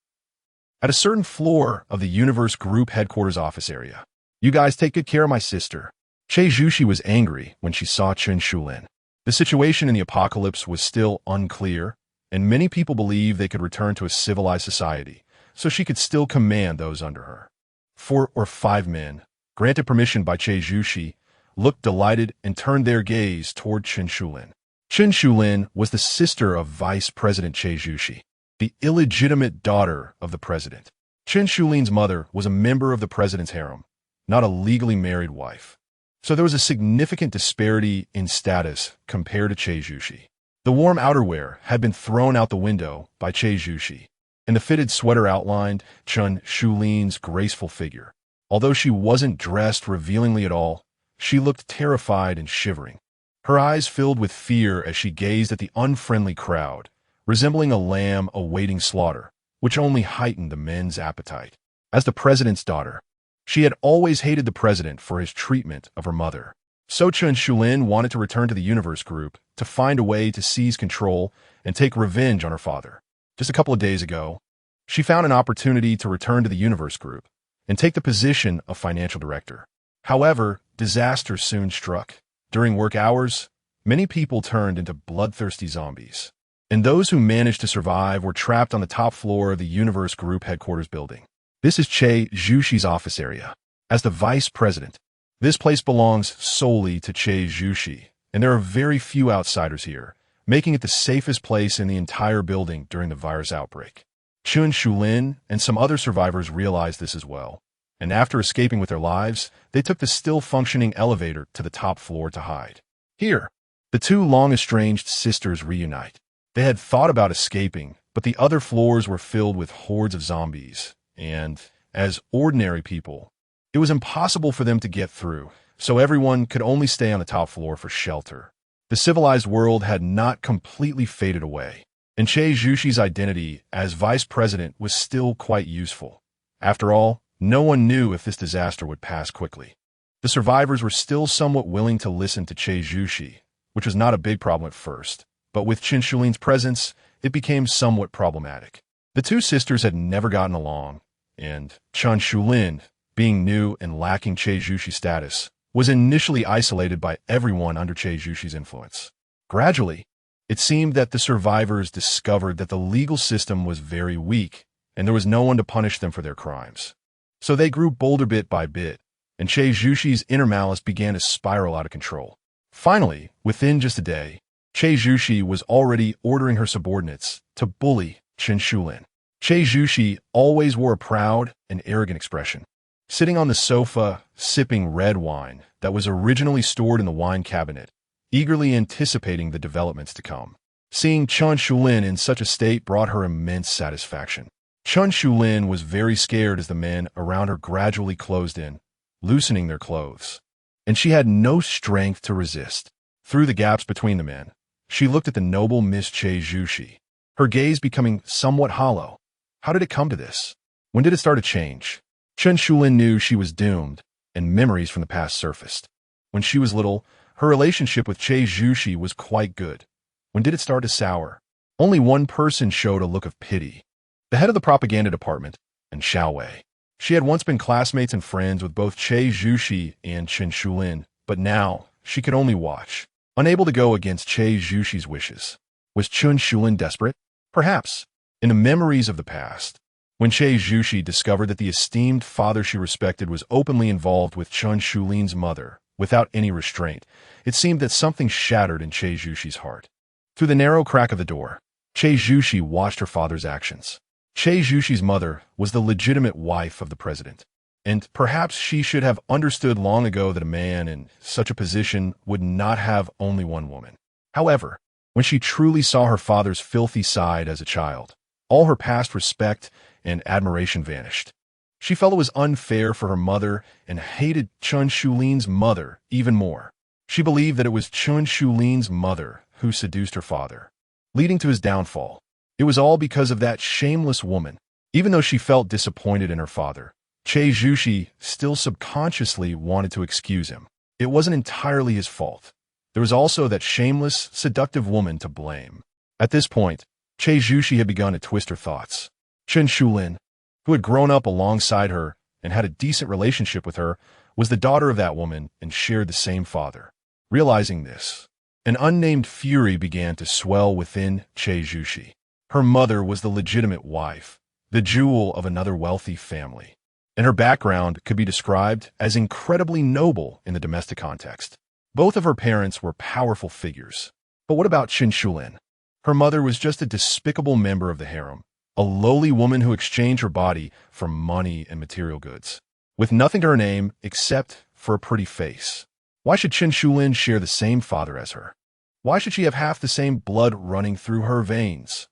At a certain floor of the Universe Group headquarters office area. "You guys take good care of my sister." Che Zhuxi was angry when she saw Chen Shulin. The situation in the apocalypse was still unclear, and many people believed they could return to a civilized society, so she could still command those under her. 4 or 5 men, granted permission by Che Zhuxi, looked delighted and turned their gaze toward Chen Shulin. Chen Shulin was the sister of Vice President Che Zhuxi, the illegitimate daughter of the president. Chen Shulin's mother was a member of the president's harem, not a legally married wife. So there was a significant disparity in status compared to Che Zhuxi. The warm outerwear had been thrown out the window by Che Zhuxi, and the fitted sweater outlined Chen Shulin's graceful figure. Although she wasn't dressed revealingly at all, she looked terrified and shivering. Her eyes filled with fear as she gazed at the unfriendly crowd, resembling a lamb awaiting slaughter, which only heightened the men's appetite. As the president's daughter, she had always hated the president for his treatment of her mother. So Chen Shulin wanted to return to the Universe Group to find a way to seize control and take revenge on her father. Just a couple of days ago, she found an opportunity to return to the Universe Group and take the position of financial director. However, disaster soon struck. During work hours, many people turned into bloodthirsty zombies, and those who managed to survive were trapped on the top floor of the Universe Group headquarters building. This is Che Zhuxi's office area. As the vice president, this place belongs solely to Che Zhuxi, and there are very few outsiders here, making it the safest place in the entire building during the virus outbreak. Chen Shulin and some other survivors realized this as well, and after escaping with their lives, they took the still-functioning elevator to the top floor to hide. Here, the two long-estranged sisters reunite. They had thought about escaping, but the other floors were filled with hordes of zombies, and, as ordinary people, it was impossible for them to get through, so everyone could only stay on the top floor for shelter. The civilized world had not completely faded away, and Che Zhuxi's identity as vice president was still quite useful. After all, no one knew if this disaster would pass quickly. The survivors were still somewhat willing to listen to Che Zhuxi, which was not a big problem at first, but with Chen Shulin's presence, it became somewhat problematic. The two sisters had never gotten along, and Chen Shulin, being new and lacking Che Zhuxi's status, was initially isolated by everyone under Che Zhuxi's influence. Gradually, it seemed that the survivors discovered that the legal system was very weak, and there was no one to punish them for their crimes. So they grew bolder bit by bit, and Che Zhuxi's inner malice began to spiral out of control. Finally, within just a day, Che Zhuxi was already ordering her subordinates to bully Chen Shulin. Che Zhuxi always wore a proud and arrogant expression, sitting on the sofa, sipping red wine that was originally stored in the wine cabinet, eagerly anticipating the developments to come. Seeing Chen Shulin in such a state brought her immense satisfaction. Chen Shulin was very scared as the men around her gradually closed in, loosening their clothes, and she had no strength to resist. Through the gaps between the men, she looked at the noble Miss Che Zhuxi, her gaze becoming somewhat hollow. How did it come to this? When did it start to change? Chen Shulin knew she was doomed, and memories from the past surfaced. When she was little, her relationship with Che Zhuxi was quite good. When did it start to sour? Only one person showed a look of pity. The head of the propaganda department, and Xiao Wei. She had once been classmates and friends with both Che Zhuxi and Chen Shulin, but now she could only watch, unable to go against Che Zhuxi's wishes. Was Chen Shulin desperate? Perhaps. In the memories of the past, when Che Zhuxi discovered that the esteemed father she respected was openly involved with Chen Shulin's mother, without any restraint, it seemed that something shattered in Che Zhuxi's heart. Through the narrow crack of the door, Che Zhuxi watched her father's actions. Che Zhuxi's mother was the legitimate wife of the president, and perhaps she should have understood long ago that a man in such a position would not have only one woman. However, when she truly saw her father's filthy side as a child, all her past respect and admiration vanished. She felt it was unfair for her mother and hated Chen Shulin's mother even more. She believed that it was Chen Shulin's mother who seduced her father, leading to his downfall. It was all because of that shameless woman. Even though she felt disappointed in her father, Che Zhuxi still subconsciously wanted to excuse him. It wasn't entirely his fault. There was also that shameless, seductive woman to blame. At this point, Che Zhuxi had begun to twist her thoughts. Chen Shulin, who had grown up alongside her and had a decent relationship with her, was the daughter of that woman and shared the same father. Realizing this, an unnamed fury began to swell within Che Zhuxi. Her mother was the legitimate wife, the jewel of another wealthy family, and her background could be described as incredibly noble in the domestic context. Both of her parents were powerful figures. But what about Chen Shulin? Her mother was just a despicable member of the harem, a lowly woman who exchanged her body for money and material goods, with nothing to her name except for a pretty face. Why should Chen Shulin share the same father as her? Why should she have half the same blood running through her veins?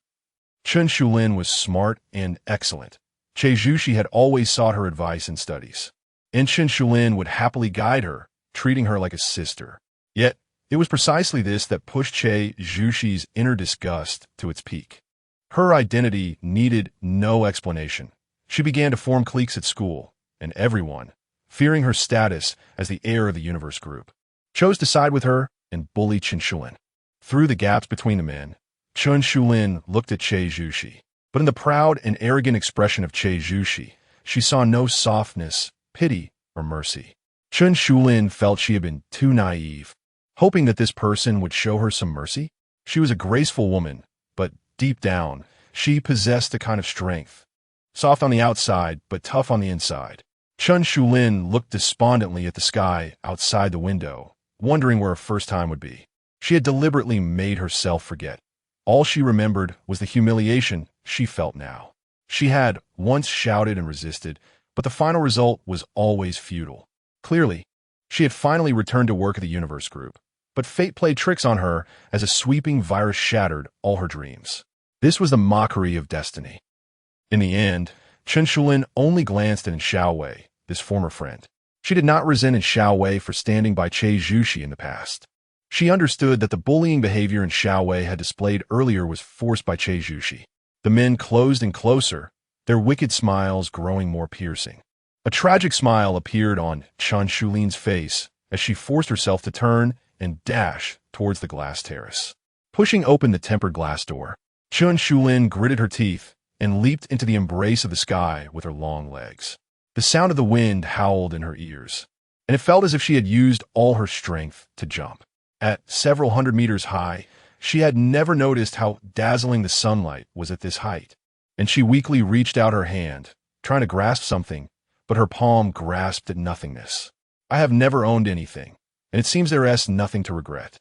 Chen Shulin was smart and excellent. Che Zhuxi had always sought her advice in studies, and Chen Shulin would happily guide her, treating her like a sister. Yet, it was precisely this that pushed Che Zhuxi's inner disgust to its peak. Her identity needed no explanation. She began to form cliques at school, and everyone, fearing her status as the heir of the universe group, chose to side with her and bully Chen Shulin. Through the gaps between the men, Chen Shulin looked at Che Zhuxi, but in the proud and arrogant expression of Che Zhuxi, she saw no softness, pity, or mercy. Chen Shulin felt she had been too naive, hoping that this person would show her some mercy. She was a graceful woman, but deep down, she possessed a kind of strength, soft on the outside, but tough on the inside. Chen Shulin looked despondently at the sky outside the window, wondering where her first time would be. She had deliberately made herself forget. All she remembered was the humiliation she felt now. She had once shouted and resisted, but the final result was always futile. Clearly, she had finally returned to work at the universe group, but fate played tricks on her as a sweeping virus shattered all her dreams. This was the mockery of destiny. In the end, Chen Shulin only glanced at Xiaowei, this former friend. She did not resent Xiaowei for standing by Che Zhuxi in the past. She understood that the bullying behavior Xiaowei had displayed earlier was forced by Che Zhuxi. The men closed in closer, their wicked smiles growing more piercing. A tragic smile appeared on Chen Shulin's face as she forced herself to turn and dash towards the glass terrace. Pushing open the tempered glass door, Chen Shulin gritted her teeth and leaped into the embrace of the sky with her long legs. The sound of the wind howled in her ears, and it felt as if she had used all her strength to jump. At several hundred meters high, she had never noticed how dazzling the sunlight was at this height, and she weakly reached out her hand, trying to grasp something, but her palm grasped at nothingness. I have never owned anything, and it seems there is nothing to regret.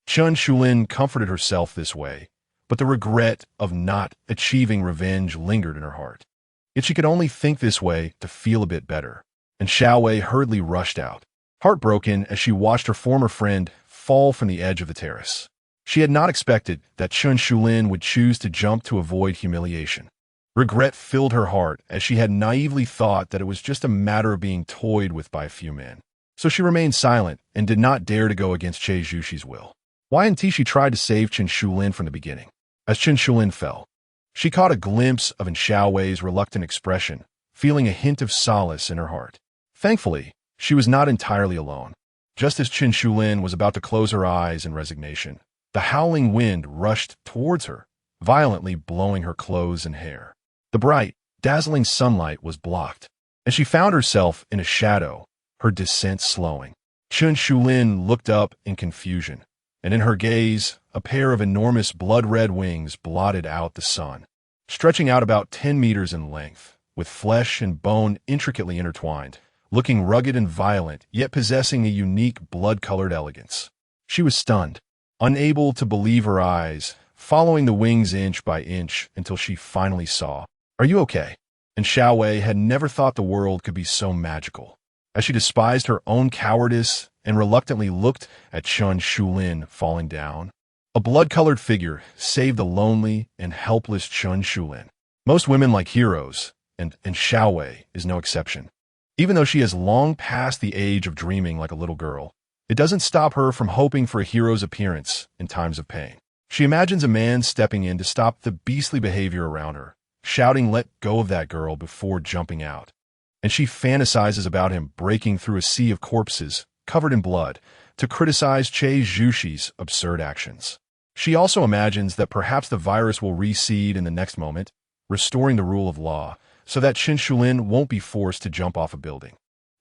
Chen Shulin comforted herself this way, but the regret of not achieving revenge lingered in her heart. Yet she could only think this way to feel a bit better, and Xiaowei hurriedly rushed out, heartbroken as she watched her former friend fall from the edge of the terrace. She had not expected that Chen Shulin would choose to jump to avoid humiliation. Regret filled her heart as she had naively thought that it was just a matter of being toyed with by a few men. So she remained silent and did not dare to go against Che Zhuxi's will. Why hadn't she tried to save Chen Shulin from the beginning? As Chen Shulin fell, she caught a glimpse of Xiaowei's reluctant expression, feeling a hint of solace in her heart. Thankfully, she was not entirely alone. Just as Chen Shulin was about to close her eyes in resignation, the howling wind rushed towards her, violently blowing her clothes and hair. The bright, dazzling sunlight was blocked, and she found herself in a shadow, her descent slowing. Chen Shulin looked up in confusion, and in her gaze, a pair of enormous blood-red wings blotted out the sun, stretching out about 10 meters in length, with flesh and bone intricately intertwined, looking rugged and violent, yet possessing a unique blood-colored elegance. She was stunned, unable to believe her eyes, following the wings inch by inch until she finally saw. "Are you okay?" And Xiaowei had never thought the world could be so magical. As she despised her own cowardice and reluctantly looked at Chen Shulin falling down, a blood-colored figure saved the lonely and helpless Chen Shulin. Most women like heroes, and Xiaowei is no exception. Even though she has long passed the age of dreaming like a little girl, it doesn't stop her from hoping for a hero's appearance in times of pain. She imagines a man stepping in to stop the beastly behavior around her, shouting, "Let go of that girl," before jumping out. And she fantasizes about him breaking through a sea of corpses covered in blood to criticize Che Zhuxi's absurd actions. She also imagines that perhaps the virus will reseed in the next moment, restoring the rule of law, so that Chen Shulin won't be forced to jump off a building.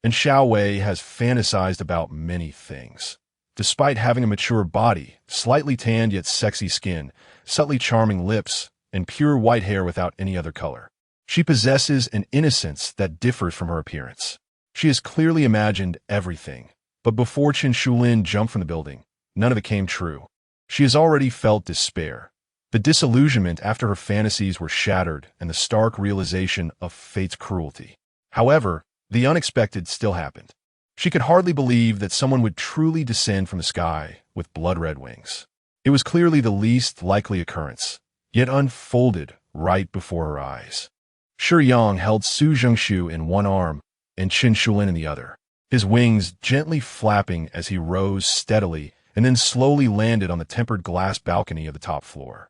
And Xiaowei has fantasized about many things. Despite having a mature body, slightly tanned yet sexy skin, subtly charming lips, and pure white hair without any other color, she possesses an innocence that differs from her appearance. She has clearly imagined everything, but before Chen Shulin jumped from the building, none of it came true. She has already felt despair, the disillusionment after her fantasies were shattered and the stark realization of fate's cruelty. However, the unexpected still happened. She could hardly believe that someone would truly descend from the sky with blood-red wings. It was clearly the least likely occurrence, yet unfolded right before her eyes. Shiyang held Su Zhengshu in one arm and Chen Shulin in the other, his wings gently flapping as he rose steadily and then slowly landed on the tempered glass balcony of the top floor.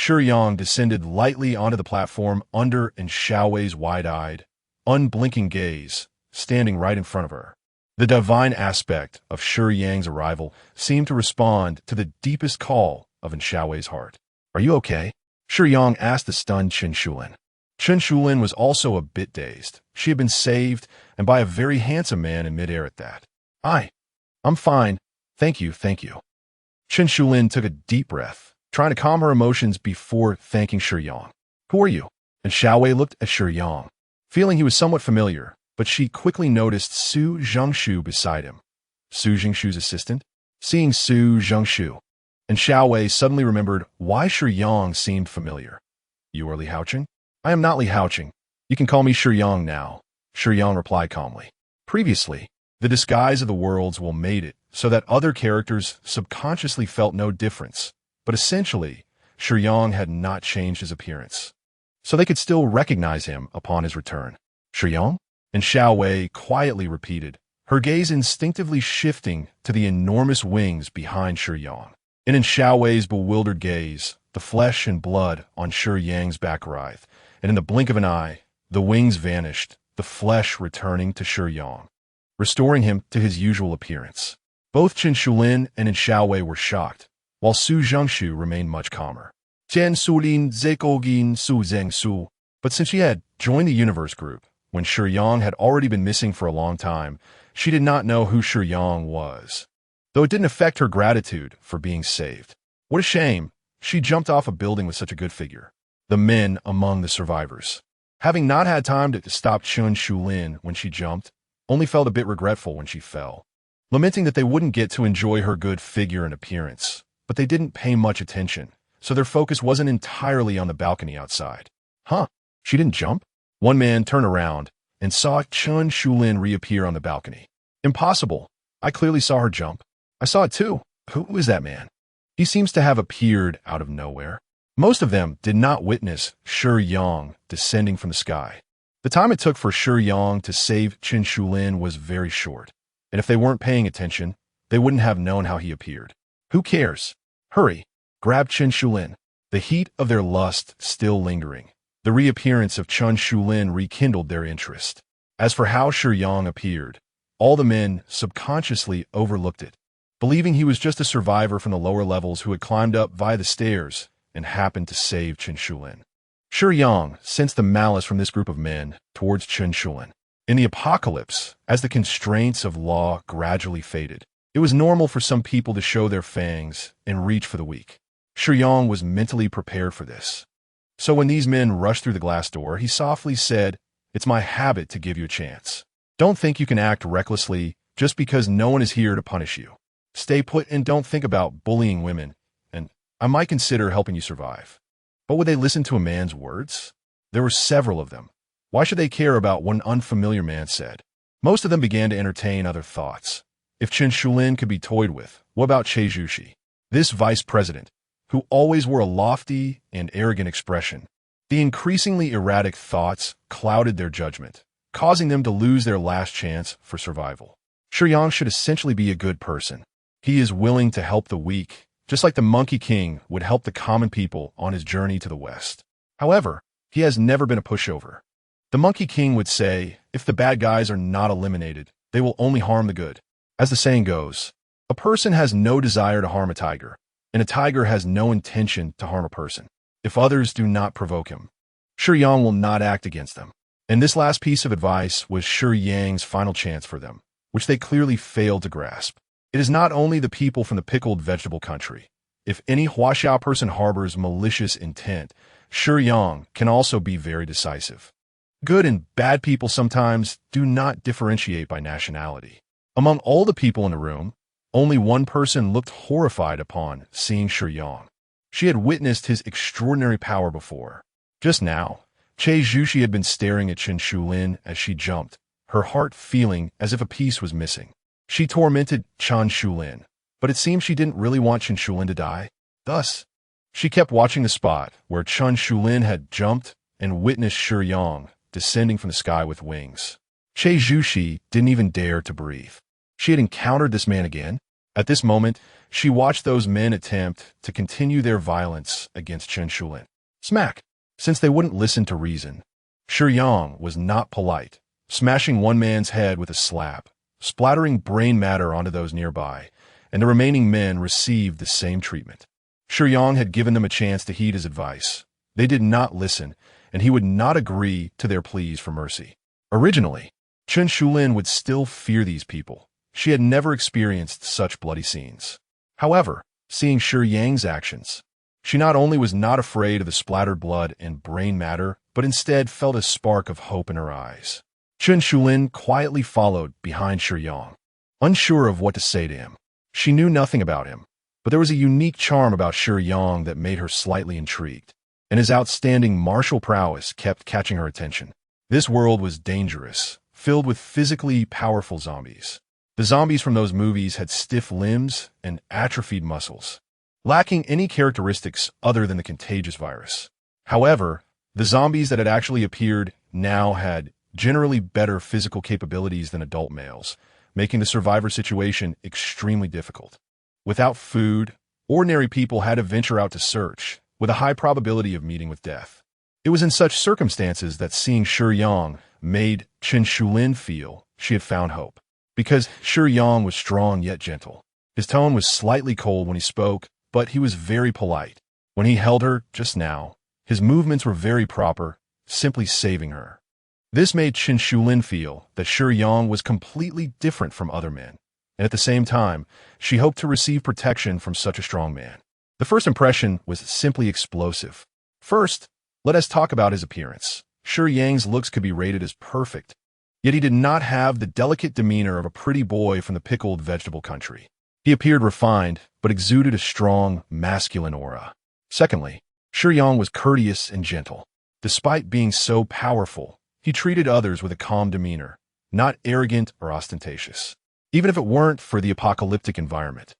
Shiyang descended lightly onto the platform under and Xiaowei's wide-eyed, unblinking gaze, standing right in front of her. The divine aspect of Shiyang's arrival seemed to respond to the deepest call of Xiaowei's heart. "Are you okay?" Shiyang asked the stunned Chen Shulin. Chen Shulin was also a bit dazed. She had been saved, and by a very handsome man in midair at that. I'm fine. Thank you. Chen Shulin took a deep breath, trying to calm her emotions before thanking Shiyang. "Who are you?" And Xiaowei looked at Shiyang, feeling he was somewhat familiar, but she quickly noticed Su Zhengshu beside him. Su Zhengshu's assistant? Seeing Su Zhengshu, and Xiaowei suddenly remembered why Shiyang seemed familiar. "You are Li Haoqing?" "I am not Li Haoqing. You can call me Shiyang now," Shiyang replied calmly. Previously, the disguise of the worlds will made it so that other characters subconsciously felt no difference, but essentially, Shiyang had not changed his appearance, so they could still recognize him upon his return. "Shiyang?" And Xiaowei quietly repeated, her gaze instinctively shifting to the enormous wings behind Shiyang. And in Xiaowei's bewildered gaze, the flesh and blood on Shiyang's back writhed, and in the blink of an eye, the wings vanished, the flesh returning to Shiyang, restoring him to his usual appearance. Both Chen Shulin and Xiaowei were shocked, while Su Zhengshu remained much calmer. "Chen Sulin Zekogin Su Zhengsu." But since she had joined the universe group, when Shiyang had already been missing for a long time, she did not know who Shiyang was, though it didn't affect her gratitude for being saved. What a shame, she jumped off a building with such a good figure. The men among the survivors, having not had time to stop Chen Shulin when she jumped, only felt a bit regretful when she fell, lamenting that they wouldn't get to enjoy her good figure and appearance. But they didn't pay much attention, so their focus wasn't entirely on the balcony outside. "Huh, she didn't jump?" One man turned around and saw Chen Shulin reappear on the balcony. "Impossible. I clearly saw her jump." "I saw it too. Who is that man? He seems to have appeared out of nowhere." Most of them did not witness Shiyang descending from the sky. The time it took for Shiyang to save Chen Shulin was very short, and if they weren't paying attention, they wouldn't have known how he appeared. "Who cares? Hurry, grab Chen Shulin." The heat of their lust still lingering, the reappearance of Chen Shulin rekindled their interest. As for how Shiyang appeared, all the men subconsciously overlooked it, believing he was just a survivor from the lower levels who had climbed up via the stairs and happened to save Chen Shulin. Shiyang sensed the malice from this group of men towards Chen Shulin. In the apocalypse, as the constraints of law gradually faded, it was normal for some people to show their fangs and reach for the weak. Shiyang was mentally prepared for this. So when these men rushed through the glass door, he softly said, "It's my habit to give you a chance. Don't think you can act recklessly just because no one is here to punish you. Stay put and don't think about bullying women, and I might consider helping you survive." But would they listen to a man's words? There were several of them. Why should they care about what an unfamiliar man said? Most of them began to entertain other thoughts. If Chen Shulin could be toyed with, what about Zhuxi, this vice president, who always wore a lofty and arrogant expression? The increasingly erratic thoughts clouded their judgment, causing them to lose their last chance for survival. Shiyang should essentially be a good person. He is willing to help the weak, just like the Monkey King would help the common people on his journey to the West. However, he has never been a pushover. The Monkey King would say, if the bad guys are not eliminated, they will only harm the good. As the saying goes, a person has no desire to harm a tiger, and a tiger has no intention to harm a person. If others do not provoke him, Shiyang will not act against them. And this last piece of advice was Shiyang's final chance for them, which they clearly failed to grasp. It is not only the people from the pickled vegetable country. If any Huaxiao person harbors malicious intent, Shiyang can also be very decisive. Good and bad people sometimes do not differentiate by nationality. Among all the people in the room, only one person looked horrified upon seeing Shiyang. She had witnessed his extraordinary power before. Just now, Zhuxi had been staring at Chen Shulin as she jumped, her heart feeling as if a piece was missing. She tormented Chen Shulin, but it seemed she didn't really want Chen Shulin to die. Thus, she kept watching the spot where Chen Shulin had jumped and witnessed Shiyang descending from the sky with wings. Zhuxi didn't even dare to breathe. She had encountered this man again. At this moment, she watched those men attempt to continue their violence against Chen Shulin. Smack! Since they wouldn't listen to reason, Shiyang was not polite, smashing one man's head with a slap, splattering brain matter onto those nearby, and the remaining men received the same treatment. Shiyang had given them a chance to heed his advice. They did not listen, and he would not agree to their pleas for mercy. Originally, Chen Shulin would still fear these people. She had never experienced such bloody scenes. However, seeing Shiyang's actions, she not only was not afraid of the splattered blood and brain matter, but instead felt a spark of hope in her eyes. Chen Shulin quietly followed behind Shiyang, unsure of what to say to him. She knew nothing about him, but there was a unique charm about Shiyang that made her slightly intrigued, and his outstanding martial prowess kept catching her attention. This world was dangerous, filled with physically powerful zombies. The zombies from those movies had stiff limbs and atrophied muscles, lacking any characteristics other than the contagious virus. However, the zombies that had actually appeared now had generally better physical capabilities than adult males, making the survivor situation extremely difficult. Without food, ordinary people had to venture out to search, with a high probability of meeting with death. It was in such circumstances that seeing Shiyang made Chen Shulin feel she had found hope. Because Shiyang was strong yet gentle. His tone was slightly cold when he spoke, but he was very polite. When he held her just now, his movements were very proper, simply saving her. This made Chen Shulin feel that Shiyang was completely different from other men, and at the same time, she hoped to receive protection from such a strong man. The first impression was simply explosive. First, let us talk about his appearance. Shiyang's looks could be rated as perfect, yet he did not have the delicate demeanor of a pretty boy from the pickled vegetable country. He appeared refined, but exuded a strong, masculine aura. Secondly, Shiyang was courteous and gentle. Despite being so powerful, he treated others with a calm demeanor, not arrogant or ostentatious. Even if it weren't for the apocalyptic environment,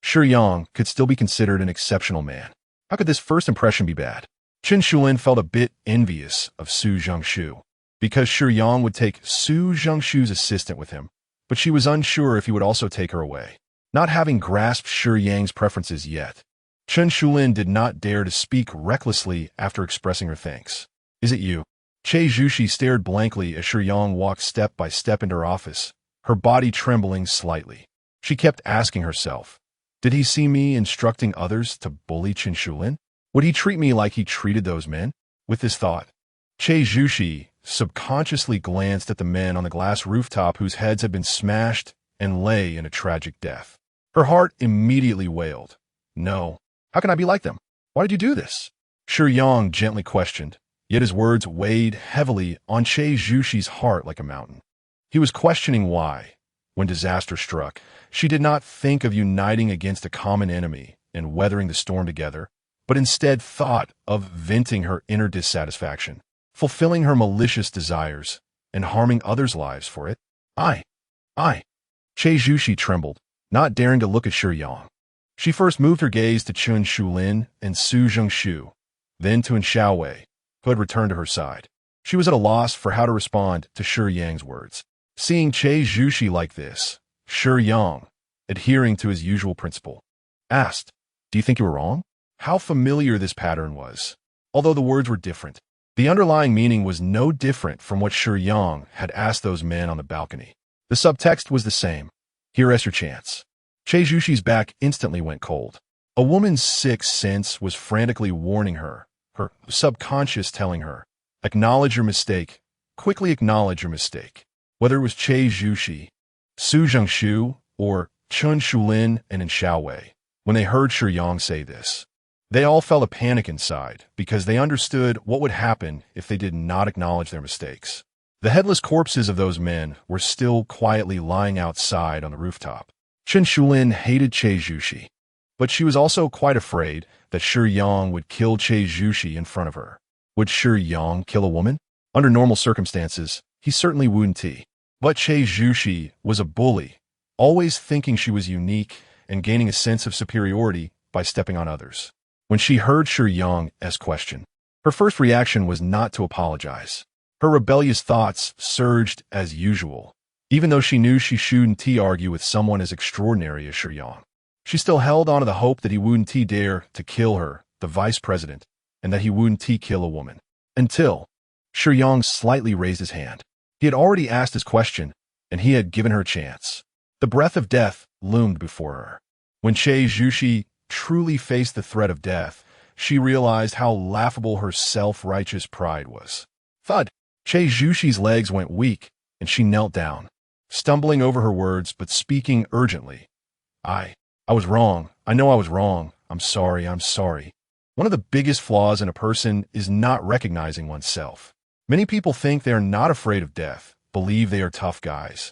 Shiyang could still be considered an exceptional man. How could this first impression be bad? Chen Shulin felt a bit envious of Su Zhongshu, because Shiyang would take Su Zhongshu's assistant with him, but she was unsure if he would also take her away. Not having grasped Shiyang's preferences yet, Chen Shulin did not dare to speak recklessly after expressing her thanks. Is it you? Che Zhuxi stared blankly as Shiyang walked step by step into her office, her body trembling slightly. She kept asking herself, did he see me instructing others to bully Chen Shulin? Would he treat me like he treated those men? With this thought, Che Zhuxi subconsciously glanced at the men on the glass rooftop whose heads had been smashed and lay in a tragic death. Her heart immediately wailed. No, how can I be like them? Why did you do this? Shiyang gently questioned, yet his words weighed heavily on Che Zhuxi's heart like a mountain. He was questioning why, when disaster struck, she did not think of uniting against a common enemy and weathering the storm together, but instead thought of venting her inner dissatisfaction, fulfilling her malicious desires, and harming others' lives for it. I. Che Zhuxi trembled, not daring to look at Shiyang. She first moved her gaze to Chen Shulin and Su Zhongshu, then to Xiaowei, who had returned to her side. She was at a loss for how to respond to Shiyang's words. Seeing Che Zhuxi like this, Shiyang, adhering to his usual principle, asked, do you think you were wrong? How familiar this pattern was. Although the words were different, the underlying meaning was no different from what Shiyang had asked those men on the balcony. The subtext was the same. Here is your chance. Che Zhuxi's back instantly went cold. A woman's sixth sense was frantically warning her, her subconscious telling her, acknowledge your mistake, quickly acknowledge your mistake. Whether it was Che Zhuxi, Su Zhongshu, or Chen Shulin and Xiaowei, when they heard Shiyang say this, they all felt a panic inside because they understood what would happen if they did not acknowledge their mistakes. The headless corpses of those men were still quietly lying outside on the rooftop. Chen Shulin hated Che Zhuxi, but she was also quite afraid that Shiyang would kill Che Zhuxi in front of her. Would Shiyang kill a woman? Under normal circumstances, he certainly wouldn't. But Che Zhuxi was a bully, always thinking she was unique and gaining a sense of superiority by stepping on others. When she heard Shiyang's question, her first reaction was not to apologize. Her rebellious thoughts surged as usual. Even though she knew she shouldn't argue with someone as extraordinary as Shiyang. She still held on to the hope that he wouldn't dare to kill her, the vice president, and that he wouldn't kill a woman. Until Shiyang slightly raised his hand. He had already asked his question, and he had given her a chance. The breath of death loomed before her. When Che Zhuxi truly faced the threat of death, she realized how laughable her self-righteous pride was. Thud! Che Zhuxi's legs went weak, and she knelt down, stumbling over her words but speaking urgently. I was wrong. I know I was wrong. I'm sorry. One of the biggest flaws in a person is not recognizing oneself. Many people think they are not afraid of death, believe they are tough guys,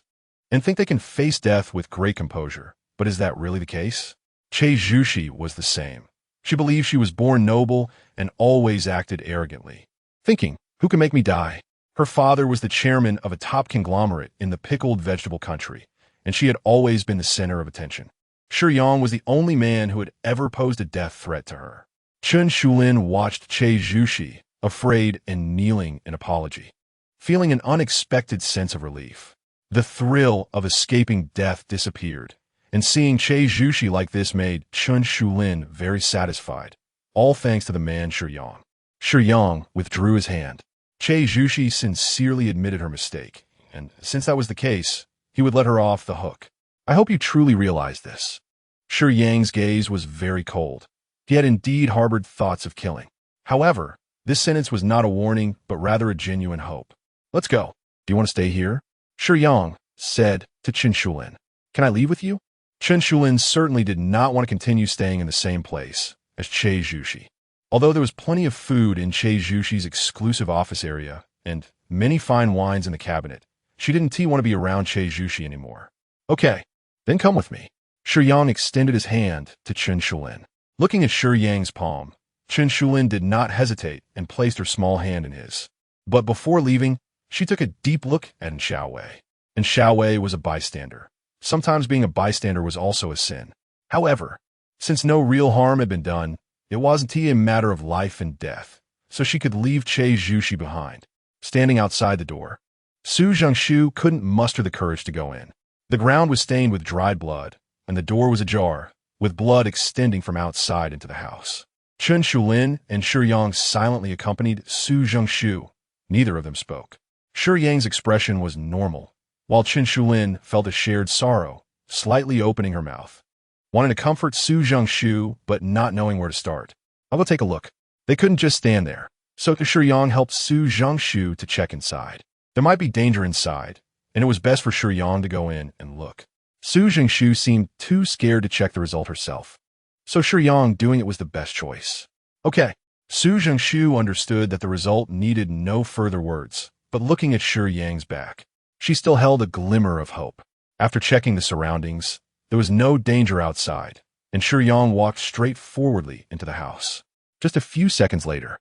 and think they can face death with great composure. But is that really the case? Che Zhuxi was the same. She believed she was born noble and always acted arrogantly, thinking, who can make me die? Her father was the chairman of a top conglomerate in the pickled vegetable country, and she had always been the center of attention. Shiyang was the only man who had ever posed a death threat to her. Chen Shulin watched Che Zhuxi, afraid and kneeling in apology, feeling an unexpected sense of relief. The thrill of escaping death disappeared, and seeing Che Zhuxi like this made Chen Shulin very satisfied, all thanks to the man Shiyang. Shiyang withdrew his hand. Che Zhuxi sincerely admitted her mistake, and since that was the case, he would let her off the hook. I hope you truly realize this. Shiyang's gaze was very cold. He had indeed harbored thoughts of killing. However, this sentence was not a warning, but rather a genuine hope. Let's go. Do you want to stay here? Shiyang said to Chen Shulin. Can I leave with you? Chen Shulin certainly did not want to continue staying in the same place as Che Zhuxi. Although there was plenty of food in Che Zhuxi's exclusive office area and many fine wines in the cabinet, she didn't want to be around Che Zhuxi anymore. Okay, then come with me. Shiyang extended his hand to Chen Shulin. Looking at Shiyang's palm, Chen Shulin did not hesitate and placed her small hand in his. But before leaving, she took a deep look at Xiaowei. And Xiaowei was a bystander. Sometimes being a bystander was also a sin. However, since no real harm had been done, it wasn't a matter of life and death, so she could leave Che Zhuxi behind. Standing outside the door, Su Zhengshu couldn't muster the courage to go in. The ground was stained with dried blood, and the door was ajar, with blood extending from outside into the house. Chen Shulin and Shiyang silently accompanied Su Zhengshu. Neither of them spoke. Shiyang's expression was normal, while Chen Shulin felt a shared sorrow, slightly opening her mouth. Wanting to comfort Su Zhengshu, but not knowing where to start. I'll go take a look. They couldn't just stand there, so Shiyang helped Su Zhengshu to check inside. There might be danger inside, and it was best for Shiyang to go in and look. Su Zhengshu seemed too scared to check the result herself, so Shiyang doing it was the best choice. Okay, Su Zhengshu understood that the result needed no further words, but looking at Shiyang's back, she still held a glimmer of hope. After checking the surroundings, there was no danger outside, and Shiyang walked straightforwardly into the house. Just a few seconds later,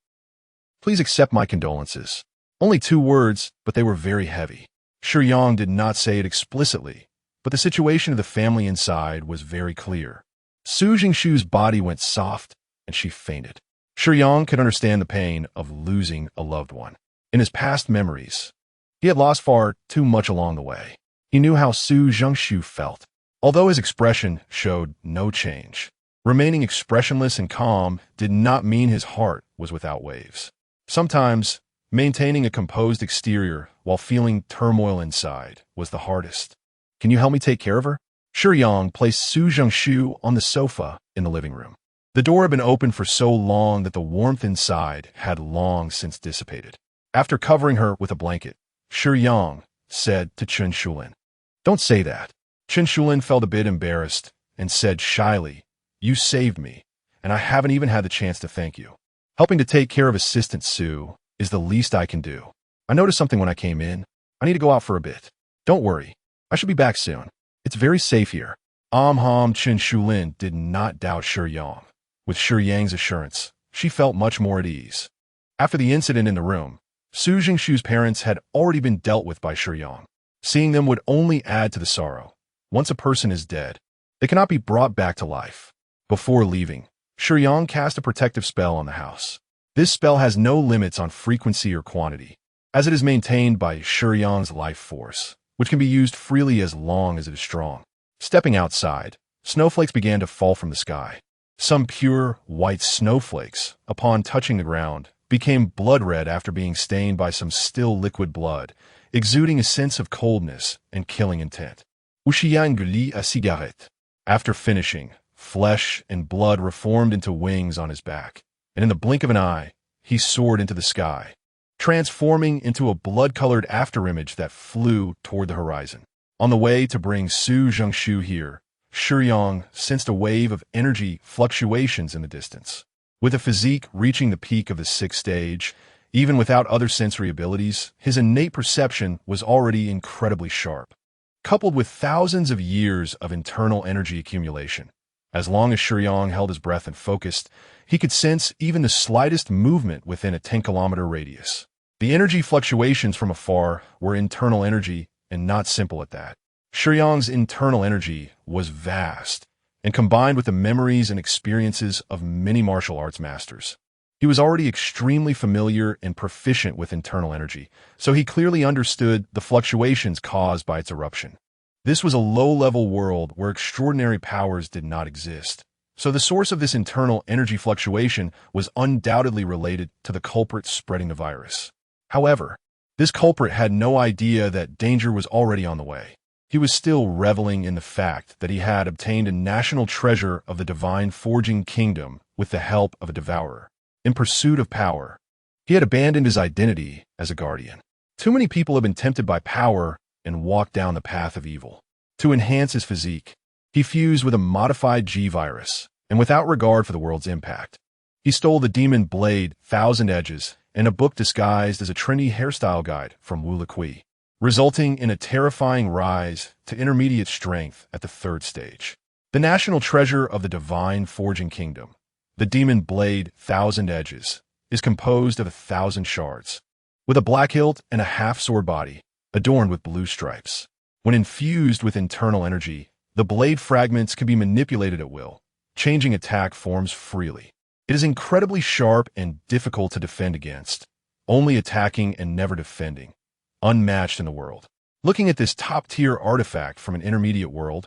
please accept my condolences. Only 2 words, but they were very heavy. Shiyang did not say it explicitly, but the situation of the family inside was very clear. Su Zhengshu's body went soft, and she fainted. Shiyang could understand the pain of losing a loved one. In his past memories, he had lost far too much along the way. He knew how Su Zhengshu felt, although his expression showed no change. Remaining expressionless and calm did not mean his heart was without waves. Sometimes, maintaining a composed exterior while feeling turmoil inside was the hardest. Can you help me take care of her? Shiyang placed Su Zhengshu on the sofa in the living room. The door had been open for so long that the warmth inside had long since dissipated. After covering her with a blanket, Shiyang said to Chen Shulin, "Don't say that." Chen Shulin felt a bit embarrassed and said shyly, "You saved me, and I haven't even had the chance to thank you. Helping to take care of Assistant Su is the least I can do. I noticed something when I came in. I need to go out for a bit. Don't worry. I should be back soon. It's very safe here." Chen Shulin did not doubt Shiyang. With Shiyang's assurance, she felt much more at ease. After the incident in the room, Su Zhengshu's parents had already been dealt with by Shiyang. Seeing them would only add to the sorrow. Once a person is dead, they cannot be brought back to life. Before leaving, Shiyang cast a protective spell on the house. This spell has no limits on frequency or quantity, as it is maintained by Shiyang's life force. which can be used freely as long as it is strong. Stepping outside, snowflakes began to fall from the sky. Some pure, white snowflakes, upon touching the ground, became blood red after being stained by some still liquid blood, exuding a sense of coldness and killing intent. Shiyang lit a cigarette. After finishing, flesh and blood reformed into wings on his back, and in the blink of an eye, he soared into the sky, transforming into a blood-colored afterimage that flew toward the horizon. On the way to bring Su Zhengshu here, Shiyang sensed a wave of energy fluctuations in the distance. With a physique reaching the peak of the 6th stage, even without other sensory abilities, his innate perception was already incredibly sharp. Coupled with thousands of years of internal energy accumulation, as long as Shiyang held his breath and focused, he could sense even the slightest movement within a 10-kilometer radius. The energy fluctuations from afar were internal energy, and not simple at that. Shiyang's internal energy was vast, and combined with the memories and experiences of many martial arts masters. He was already extremely familiar and proficient with internal energy, so he clearly understood the fluctuations caused by its eruption. This was a low-level world where extraordinary powers did not exist, so the source of this internal energy fluctuation was undoubtedly related to the culprit spreading the virus. However, this culprit had no idea that danger was already on the way. He was still reveling in the fact that he had obtained a national treasure of the divine forging kingdom with the help of a devourer. In pursuit of power, he had abandoned his identity as a guardian. Too many people have been tempted by power and walked down the path of evil. To enhance his physique, he fused with a modified G-virus, and without regard for the world's impact, he stole the demon blade 1,000 Edges and a book disguised as a trendy hairstyle guide from Wu Liqui, resulting in a terrifying rise to intermediate strength at the 3rd stage. The national treasure of the divine forging kingdom, the demon blade 1,000 Edges, is composed of 1,000 shards, with a black hilt and a half-sword body, adorned with blue stripes. When infused with internal energy, the blade fragments can be manipulated at will, changing attack forms freely. It is incredibly sharp and difficult to defend against, only attacking and never defending, unmatched in the world. Looking at this top-tier artifact from an intermediate world,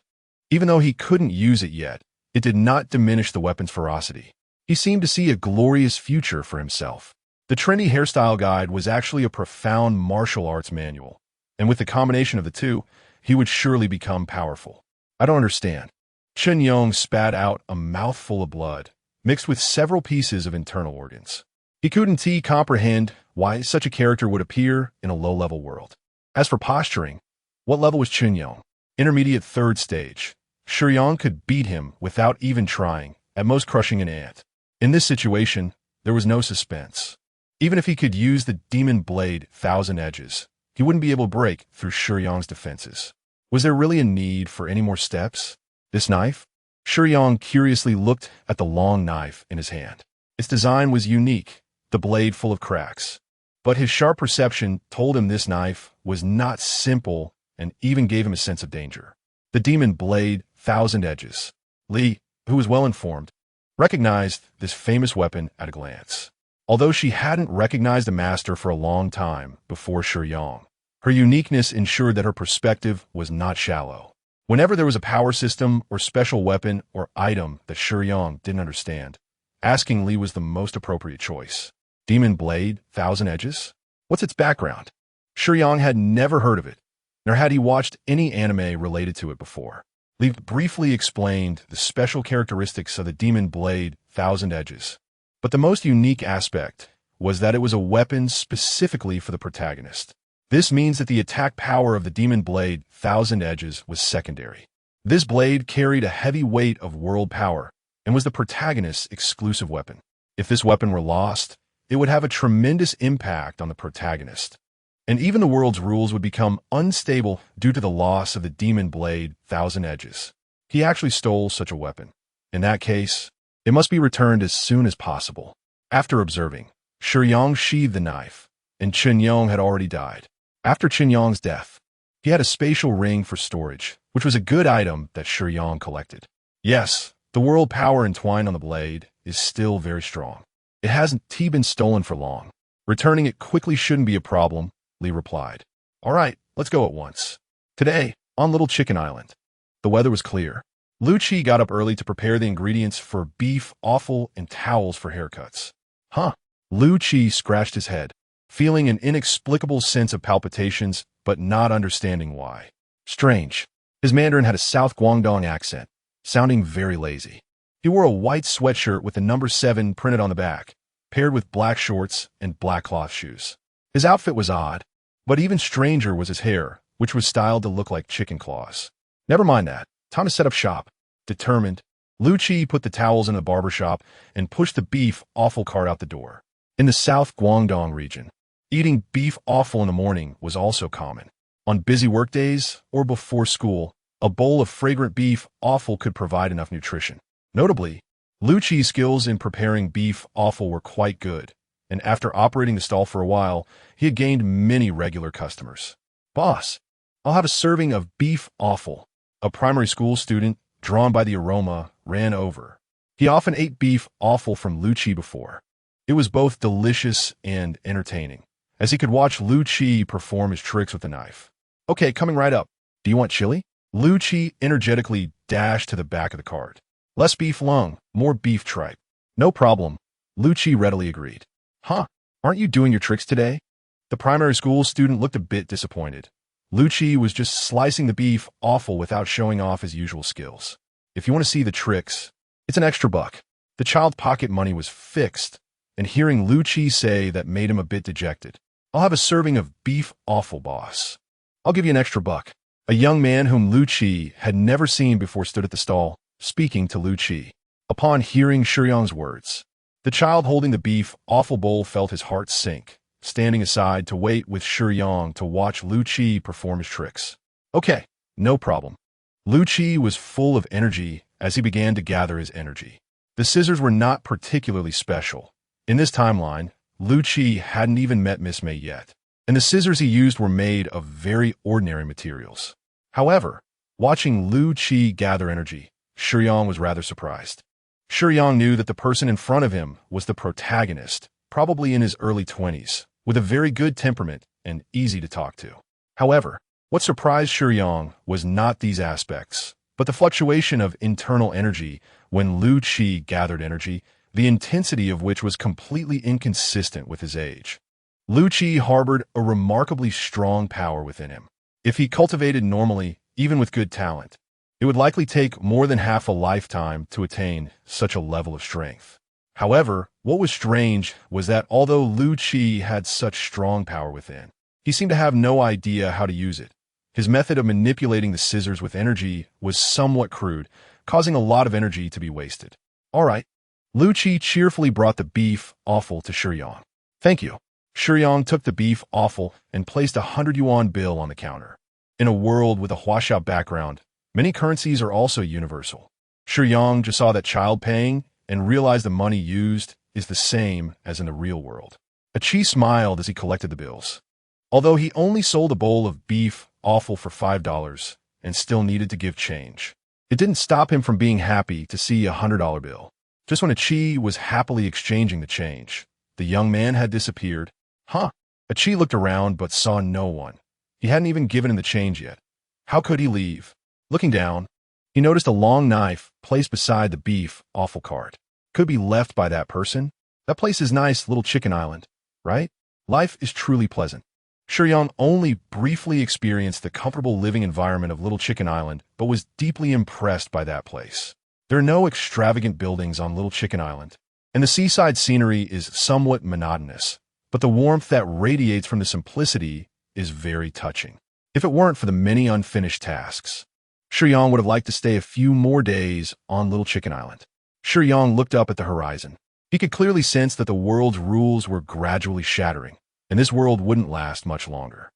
even though he couldn't use it yet, it did not diminish the weapon's ferocity. He seemed to see a glorious future for himself. The trendy hairstyle guide was actually a profound martial arts manual, and with the combination of the two, he would surely become powerful. I don't understand. Shiyang spat out a mouthful of blood, mixed with several pieces of internal organs. He couldn't comprehend why such a character would appear in a low-level world. As for posturing, what level was Shiyang? Intermediate 3rd stage. Shiyang could beat him without even trying, at most crushing an ant. In this situation, there was no suspense. Even if he could use the demon blade 1,000 Edges, he wouldn't be able to break through Shiyang's defenses. Was there really a need for any more steps? This knife? Shiyang curiously looked at the long knife in his hand. Its design was unique, the blade full of cracks. But his sharp perception told him this knife was not simple and even gave him a sense of danger. The demon blade 1,000 Edges. Li, who was well informed, recognized this famous weapon at a glance. Although she hadn't recognized a master for a long time before Shiyang, her uniqueness ensured that her perspective was not shallow. Whenever there was a power system or special weapon or item that Shiyang didn't understand, asking Li was the most appropriate choice. Demon blade 1,000 Edges? What's its background? Shiyang had never heard of it, nor had he watched any anime related to it before. Li briefly explained the special characteristics of the demon blade 1,000 Edges. But the most unique aspect was that it was a weapon specifically for the protagonist. This means that the attack power of the demon blade 1,000 Edges was secondary. This blade carried a heavy weight of world power and was the protagonist's exclusive weapon. If this weapon were lost, it would have a tremendous impact on the protagonist, and even the world's rules would become unstable due to the loss of the demon blade 1,000 Edges. He actually stole such a weapon. In that case, it must be returned as soon as possible. After observing, Shiyang sheathed the knife, and Shiyang had already died. After Shiyang's death, he had a spatial ring for storage, which was a good item that Shiyang collected. Yes, the world power entwined on the blade is still very strong. It hasn't been stolen for long. Returning it quickly shouldn't be a problem, Li replied. All right, let's go at once. Today, on Little Chicken Island, the weather was clear. Lucci got up early to prepare the ingredients for beef, offal, and towels for haircuts. Huh? Lucci scratched his head, feeling an inexplicable sense of palpitations, but not understanding why. Strange. His Mandarin had a South Guangdong accent, sounding very lazy. He wore a white sweatshirt with the number 7 printed on the back, paired with black shorts and black cloth shoes. His outfit was odd, but even stranger was his hair, which was styled to look like chicken claws. Never mind that. Time to set up shop. Determined, Lucci put the towels in the barber shop and pushed the beef offal cart out the door. In the South Guangdong region, eating beef offal in the morning was also common. On busy workdays or before school, a bowl of fragrant beef offal could provide enough nutrition. Notably, Lucci's skills in preparing beef offal were quite good, and after operating the stall for a while, he had gained many regular customers. "Boss, I'll have a serving of beef offal." A primary school student, drawn by the aroma, ran over. He often ate beef offal from Lucci before. It was both delicious and entertaining, as he could watch Lucci perform his tricks with the knife. "Okay, coming right up. Do you want chili?" Lucci energetically dashed to the back of the cart. "Less beef lung, more beef tripe." "No problem," Lucci readily agreed. "Huh? Aren't you doing your tricks today?" The primary school student looked a bit disappointed. Lucci was just slicing the beef offal without showing off his usual skills. "If you want to see the tricks, it's an extra buck." The child's pocket money was fixed, and hearing Lucci say that made him a bit dejected. "I'll have a serving of beef offal, boss." "I'll give you an extra buck." A young man whom Lucci had never seen before stood at the stall, speaking to Lucci. Upon hearing Shiyang's words, the child holding the beef offal bowl felt his heart sink, standing aside to wait with Shiyang to watch Lucci perform his tricks. "Okay, no problem." Lucci was full of energy as he began to gather his energy. The scissors were not particularly special. In this timeline, Lucci hadn't even met Miss May yet, and the scissors he used were made of very ordinary materials. However, watching Lucci gather energy, Shiyang was rather surprised. Shiyang knew that the person in front of him was the protagonist, probably in his early 20s, with a very good temperament and easy to talk to. However, what surprised Shiyang was not these aspects, but the fluctuation of internal energy when Lucci gathered energy, the intensity of which was completely inconsistent with his age. Lucci harbored a remarkably strong power within him. If he cultivated normally, even with good talent, it would likely take more than half a lifetime to attain such a level of strength. However, what was strange was that although Lucci had such strong power within, he seemed to have no idea how to use it. His method of manipulating the scissors with energy was somewhat crude, causing a lot of energy to be wasted. "All right." Lucci cheerfully brought the beef offal to Shiyang. "Thank you." Shiyang took the beef offal and placed a 100 yuan bill on the counter. In a world with a Huaxia background, many currencies are also universal. Shiyang just saw that child paying and realized the money used is the same as in the real world. Achi smiled as he collected the bills. Although he only sold a bowl of beef offal for $5 and still needed to give change, it didn't stop him from being happy to see a $100 bill. Just when Achi was happily exchanging the change, the young man had disappeared. "Huh?" Achi looked around but saw no one. He hadn't even given him the change yet. How could he leave? Looking down, he noticed a long knife placed beside the beef offal cart. Could be left by that person? That place is nice, Little Chicken Island, right? Life is truly pleasant. Shiyang only briefly experienced the comfortable living environment of Little Chicken Island, but was deeply impressed by that place. There are no extravagant buildings on Little Chicken Island, and the seaside scenery is somewhat monotonous, but the warmth that radiates from the simplicity is very touching. If it weren't for the many unfinished tasks, Shiyang would have liked to stay a few more days on Little Chicken Island. Shiyang looked up at the horizon. He could clearly sense that the world's rules were gradually shattering, and this world wouldn't last much longer.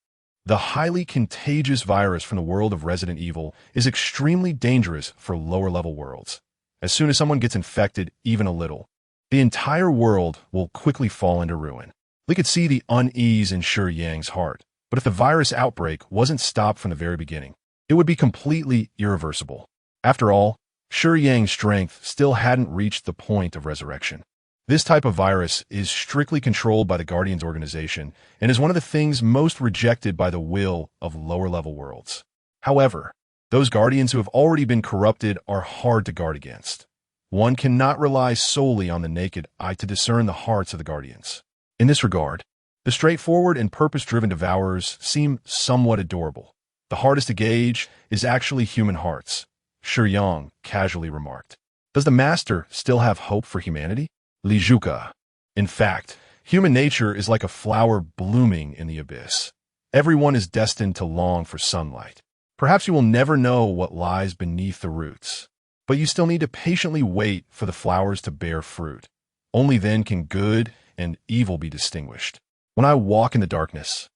The highly contagious virus from the world of Resident Evil is extremely dangerous for lower-level worlds. As soon as someone gets infected even a little, the entire world will quickly fall into ruin. We could see the unease in Shiyang's heart, but if the virus outbreak wasn't stopped from the very beginning, it would be completely irreversible. After all, Shiyang's strength still hadn't reached the point of resurrection. This type of virus is strictly controlled by the Guardians organization and is one of the things most rejected by the will of lower-level worlds. However, those guardians who have already been corrupted are hard to guard against. One cannot rely solely on the naked eye to discern the hearts of the guardians. In this regard, the straightforward and purpose-driven devourers seem somewhat adorable. The hardest to gauge is actually human hearts, Shiyang casually remarked. Does the master still have hope for humanity? Li Zhuka. In fact, human nature is like a flower blooming in the abyss. Everyone is destined to long for sunlight. Perhaps you will never know what lies beneath the roots, but you still need to patiently wait for the flowers to bear fruit. Only then can good and evil be distinguished. When I walk in the darkness,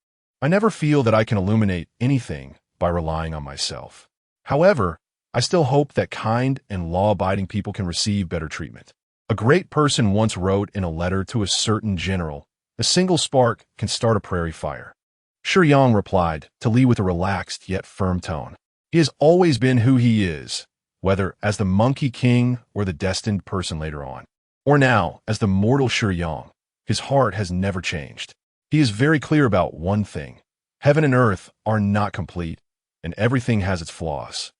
I never feel that I can illuminate anything by relying on myself. However, I still hope that kind and law-abiding people can receive better treatment. A great person once wrote in a letter to a certain general, "A single spark can start a prairie fire." Shiyang replied to Li with a relaxed yet firm tone. He has always been who he is, whether as the Monkey King or the destined person later on, or now as the mortal Shiyang. His heart has never changed. He is very clear about one thing. Heaven and earth are not complete, and everything has its flaws.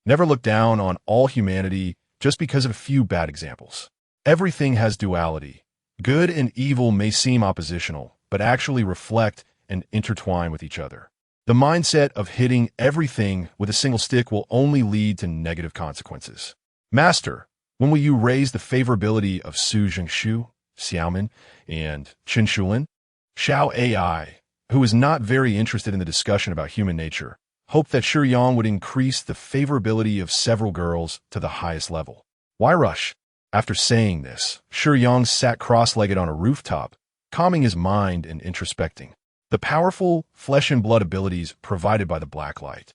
Never look down on all humanity just because of a few bad examples. Everything has duality. Good and evil may seem oppositional, but actually reflect and intertwine with each other. The mindset of hitting everything with a single stick will only lead to negative consequences. Master, when will you raise the favorability of Su Jingshu, Xiaomin, and Qin Shulin? Xiao AI, who is not very interested in the discussion about human nature, hoped that Shiyang would increase the favorability of several girls to the highest level. Why rush? After saying this, Shiyang sat cross-legged on a rooftop, calming his mind and introspecting. The powerful flesh and blood abilities provided by the black light,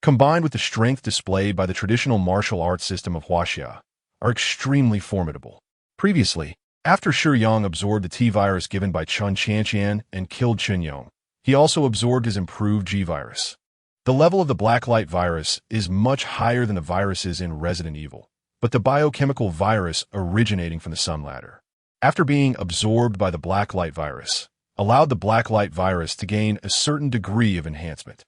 combined with the strength displayed by the traditional martial arts system of Huaxia, are extremely formidable. Previously, after Shiyang absorbed the T-virus given by Chun Qianqian and killed Qinyong, he also absorbed his improved G-virus. The level of the black light virus is much higher than the viruses in Resident Evil, but the biochemical virus originating from the Sun Ladder, after being absorbed by the black light virus, allowed the black light virus to gain a certain degree of enhancement.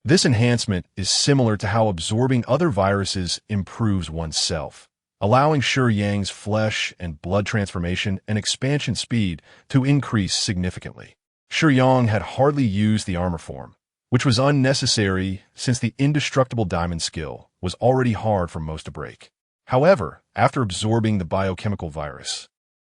This enhancement is similar to how absorbing other viruses improves oneself, allowing Shiyang's flesh and blood transformation and expansion speed to increase significantly. Shiyang had hardly used the armor form, which was unnecessary since the indestructible diamond skill was already hard for most to break. However, after absorbing the biochemical virus,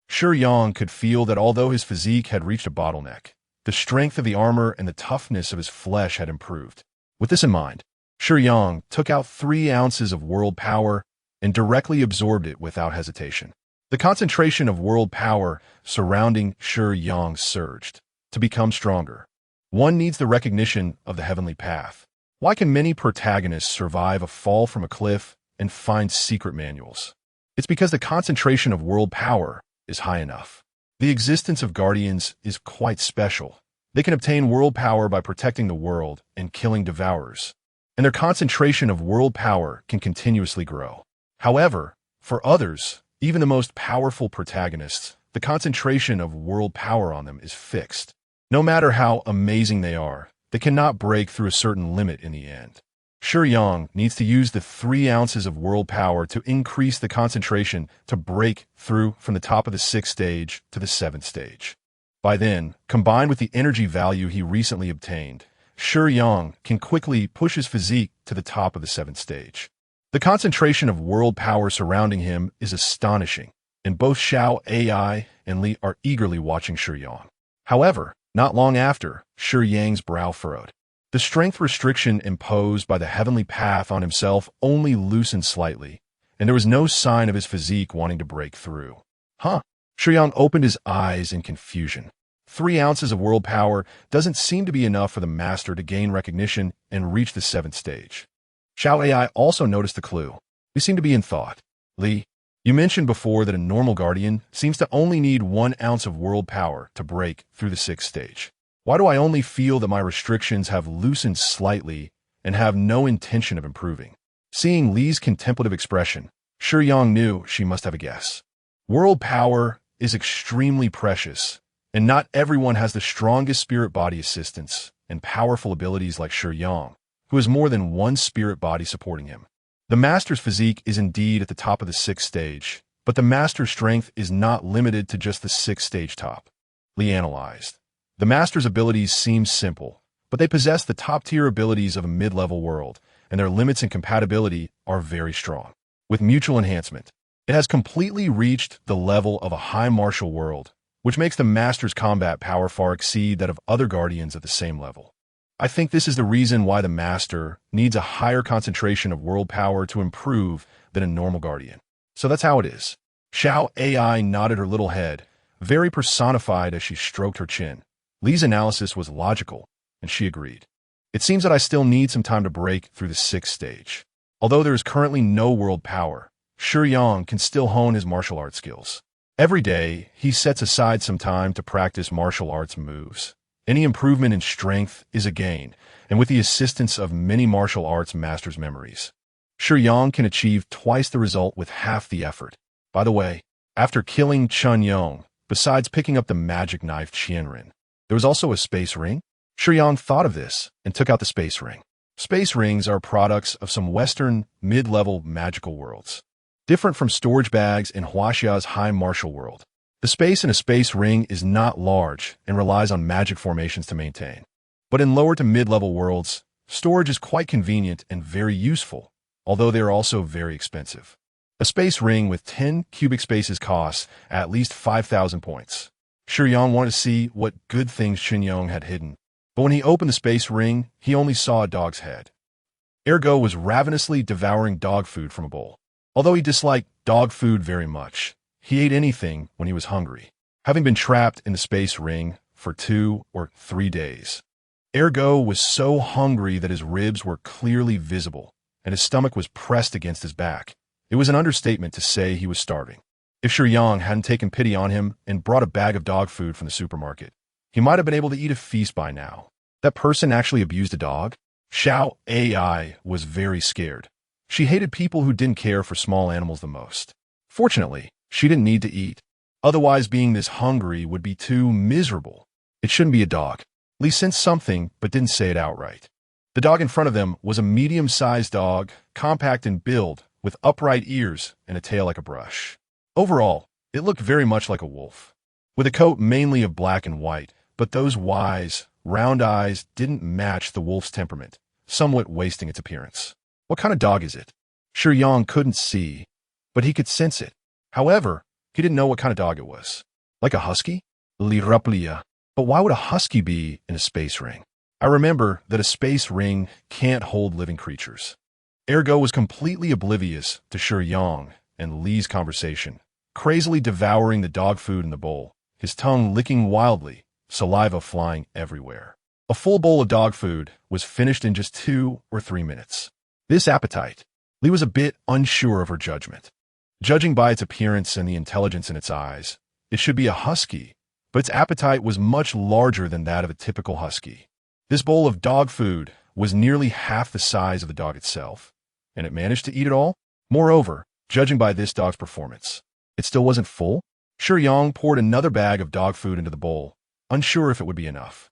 Shiyang could feel that although his physique had reached a bottleneck, the strength of the armor and the toughness of his flesh had improved. With this in mind, Shiyang took out 3 ounces of world power and directly absorbed it without hesitation. The concentration of world power surrounding Shiyang surged. To become stronger, one needs the recognition of the heavenly path. Why can many protagonists survive a fall from a cliff and find secret manuals? It's because the concentration of world power is high enough. The existence of guardians is quite special. They can obtain world power by protecting the world and killing devourers, and their concentration of world power can continuously grow. However, for others, even the most powerful protagonists, the concentration of world power on them is fixed. No matter how amazing they are, they cannot break through a certain limit in the end. Shiyang needs to use the 3 ounces of world power to increase the concentration to break through from the top of the 6th stage to the 7th stage. By then, combined with the energy value he recently obtained, Shiyang can quickly push his physique to the top of the 7th stage. The concentration of world power surrounding him is astonishing, and both Xiao AI and Li are eagerly watching Shiyang. However, not long after, Shiyang's brow furrowed. The strength restriction imposed by the heavenly path on himself only loosened slightly, and there was no sign of his physique wanting to break through. Shiyang opened his eyes in confusion. 3 ounces of world power doesn't seem to be enough for the master to gain recognition and reach the 7th stage. Xiao AI also noticed the clue. We seem to be in thought. Li, you mentioned before that a normal guardian seems to only need 1 ounce of world power to break through the 6th stage. Why do I only feel that my restrictions have loosened slightly and have no intention of improving? Seeing Li's contemplative expression, Shiyang knew she must have a guess. World power is extremely precious, and not everyone has the strongest spirit body assistance and powerful abilities like Shiyang, who has more than one spirit body supporting him. The master's physique is indeed at the top of the 6th stage, but the master's strength is not limited to just the 6th stage top. Lee analyzed. The master's abilities seem simple, but they possess the top-tier abilities of a mid-level world, and their limits and compatibility are very strong. With mutual enhancement, it has completely reached the level of a high martial world, which makes the master's combat power far exceed that of other guardians at the same level. I think this is the reason why the master needs a higher concentration of world power to improve than a normal guardian. So that's how it is. Xiao AI nodded her little head, very personified as she stroked her chin. Lee's analysis was logical, and she agreed. It seems that I still need some time to break through the 6th stage. Although there is currently no world power, Shiyang can still hone his martial arts skills. Every day, he sets aside some time to practice martial arts moves. Any improvement in strength is a gain, and with the assistance of many martial arts masters' memories, Shiyang can achieve twice the result with half the effort. By the way, after killing Chun Yong, besides picking up the magic knife Qianren, there was also a space ring? Shiyang thought of this and took out the space ring. Space rings are products of some Western mid-level magical worlds, different from storage bags in Huaxia's high martial world. The space in a space ring is not large and relies on magic formations to maintain. But in lower to mid-level worlds, storage is quite convenient and very useful, although they are also very expensive. A space ring with 10 cubic spaces costs at least 5,000 points. Shiyang wanted to see what good things Qinyong had hidden, but when he opened the space ring, he only saw a dog's head. Ergo was ravenously devouring dog food from a bowl. Although he disliked dog food very much, he ate anything when he was hungry, having been trapped in the space ring for 2 or 3 days. Ergo was so hungry that his ribs were clearly visible, and his stomach was pressed against his back. It was an understatement to say he was starving. If Shiyang hadn't taken pity on him and brought a bag of dog food from the supermarket, he might have been able to eat a feast by now. That person actually abused a dog? Xiao AI was very scared. She hated people who didn't care for small animals the most. Fortunately, she didn't need to eat. Otherwise, being this hungry would be too miserable. It shouldn't be a dog. Lee sensed something, but didn't say it outright. The dog in front of them was a medium-sized dog, compact in build, with upright ears and a tail like a brush. Overall, it looked very much like a wolf, with a coat mainly of black and white, but those wise, round eyes didn't match the wolf's temperament, somewhat wasting its appearance. What kind of dog is it? Shiyang couldn't see, but he could sense it. However, he didn't know what kind of dog it was. Like a husky? But why would a husky be in a space ring? I remember that a space ring can't hold living creatures. Ergo was completely oblivious to Shiyang and Lee's conversation, crazily devouring the dog food in the bowl, his tongue licking wildly, saliva flying everywhere. A full bowl of dog food was finished in just 2 or 3 minutes. This appetite, Lee was a bit unsure of her judgment. Judging by its appearance and the intelligence in its eyes, it should be a husky, but its appetite was much larger than that of a typical husky. This bowl of dog food was nearly half the size of the dog itself, and it managed to eat it all? Moreover, judging by this dog's performance, it still wasn't full? Shiyang poured another bag of dog food into the bowl, unsure if it would be enough.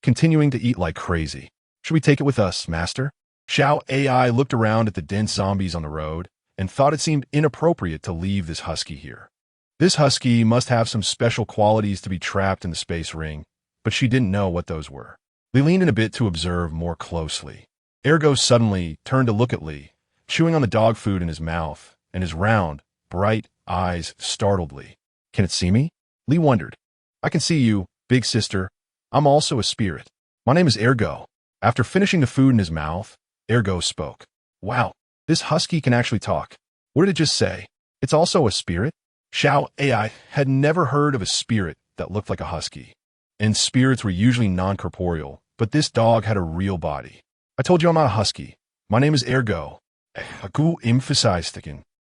Continuing to eat like crazy. Should we take it with us, master? Xiao AI looked around at the dense zombies on the road and thought it seemed inappropriate to leave this husky here. This husky must have some special qualities to be trapped in the space ring, but she didn't know what those were. Lee leaned in a bit to observe more closely. Ergo suddenly turned to look at Lee, chewing on the dog food in his mouth, and his round, bright eyes startled Lee. Can it see me? Lee wondered. I can see you, big sister. I'm also a spirit. My name is Ergo. After finishing the food in his mouth, Ergo spoke. Wow, this husky can actually talk. What did it just say? It's also a spirit? Xiao AI had never heard of a spirit that looked like a husky. And spirits were usually non-corporeal, but this dog had a real body. I told you I'm not a husky. My name is Ergo.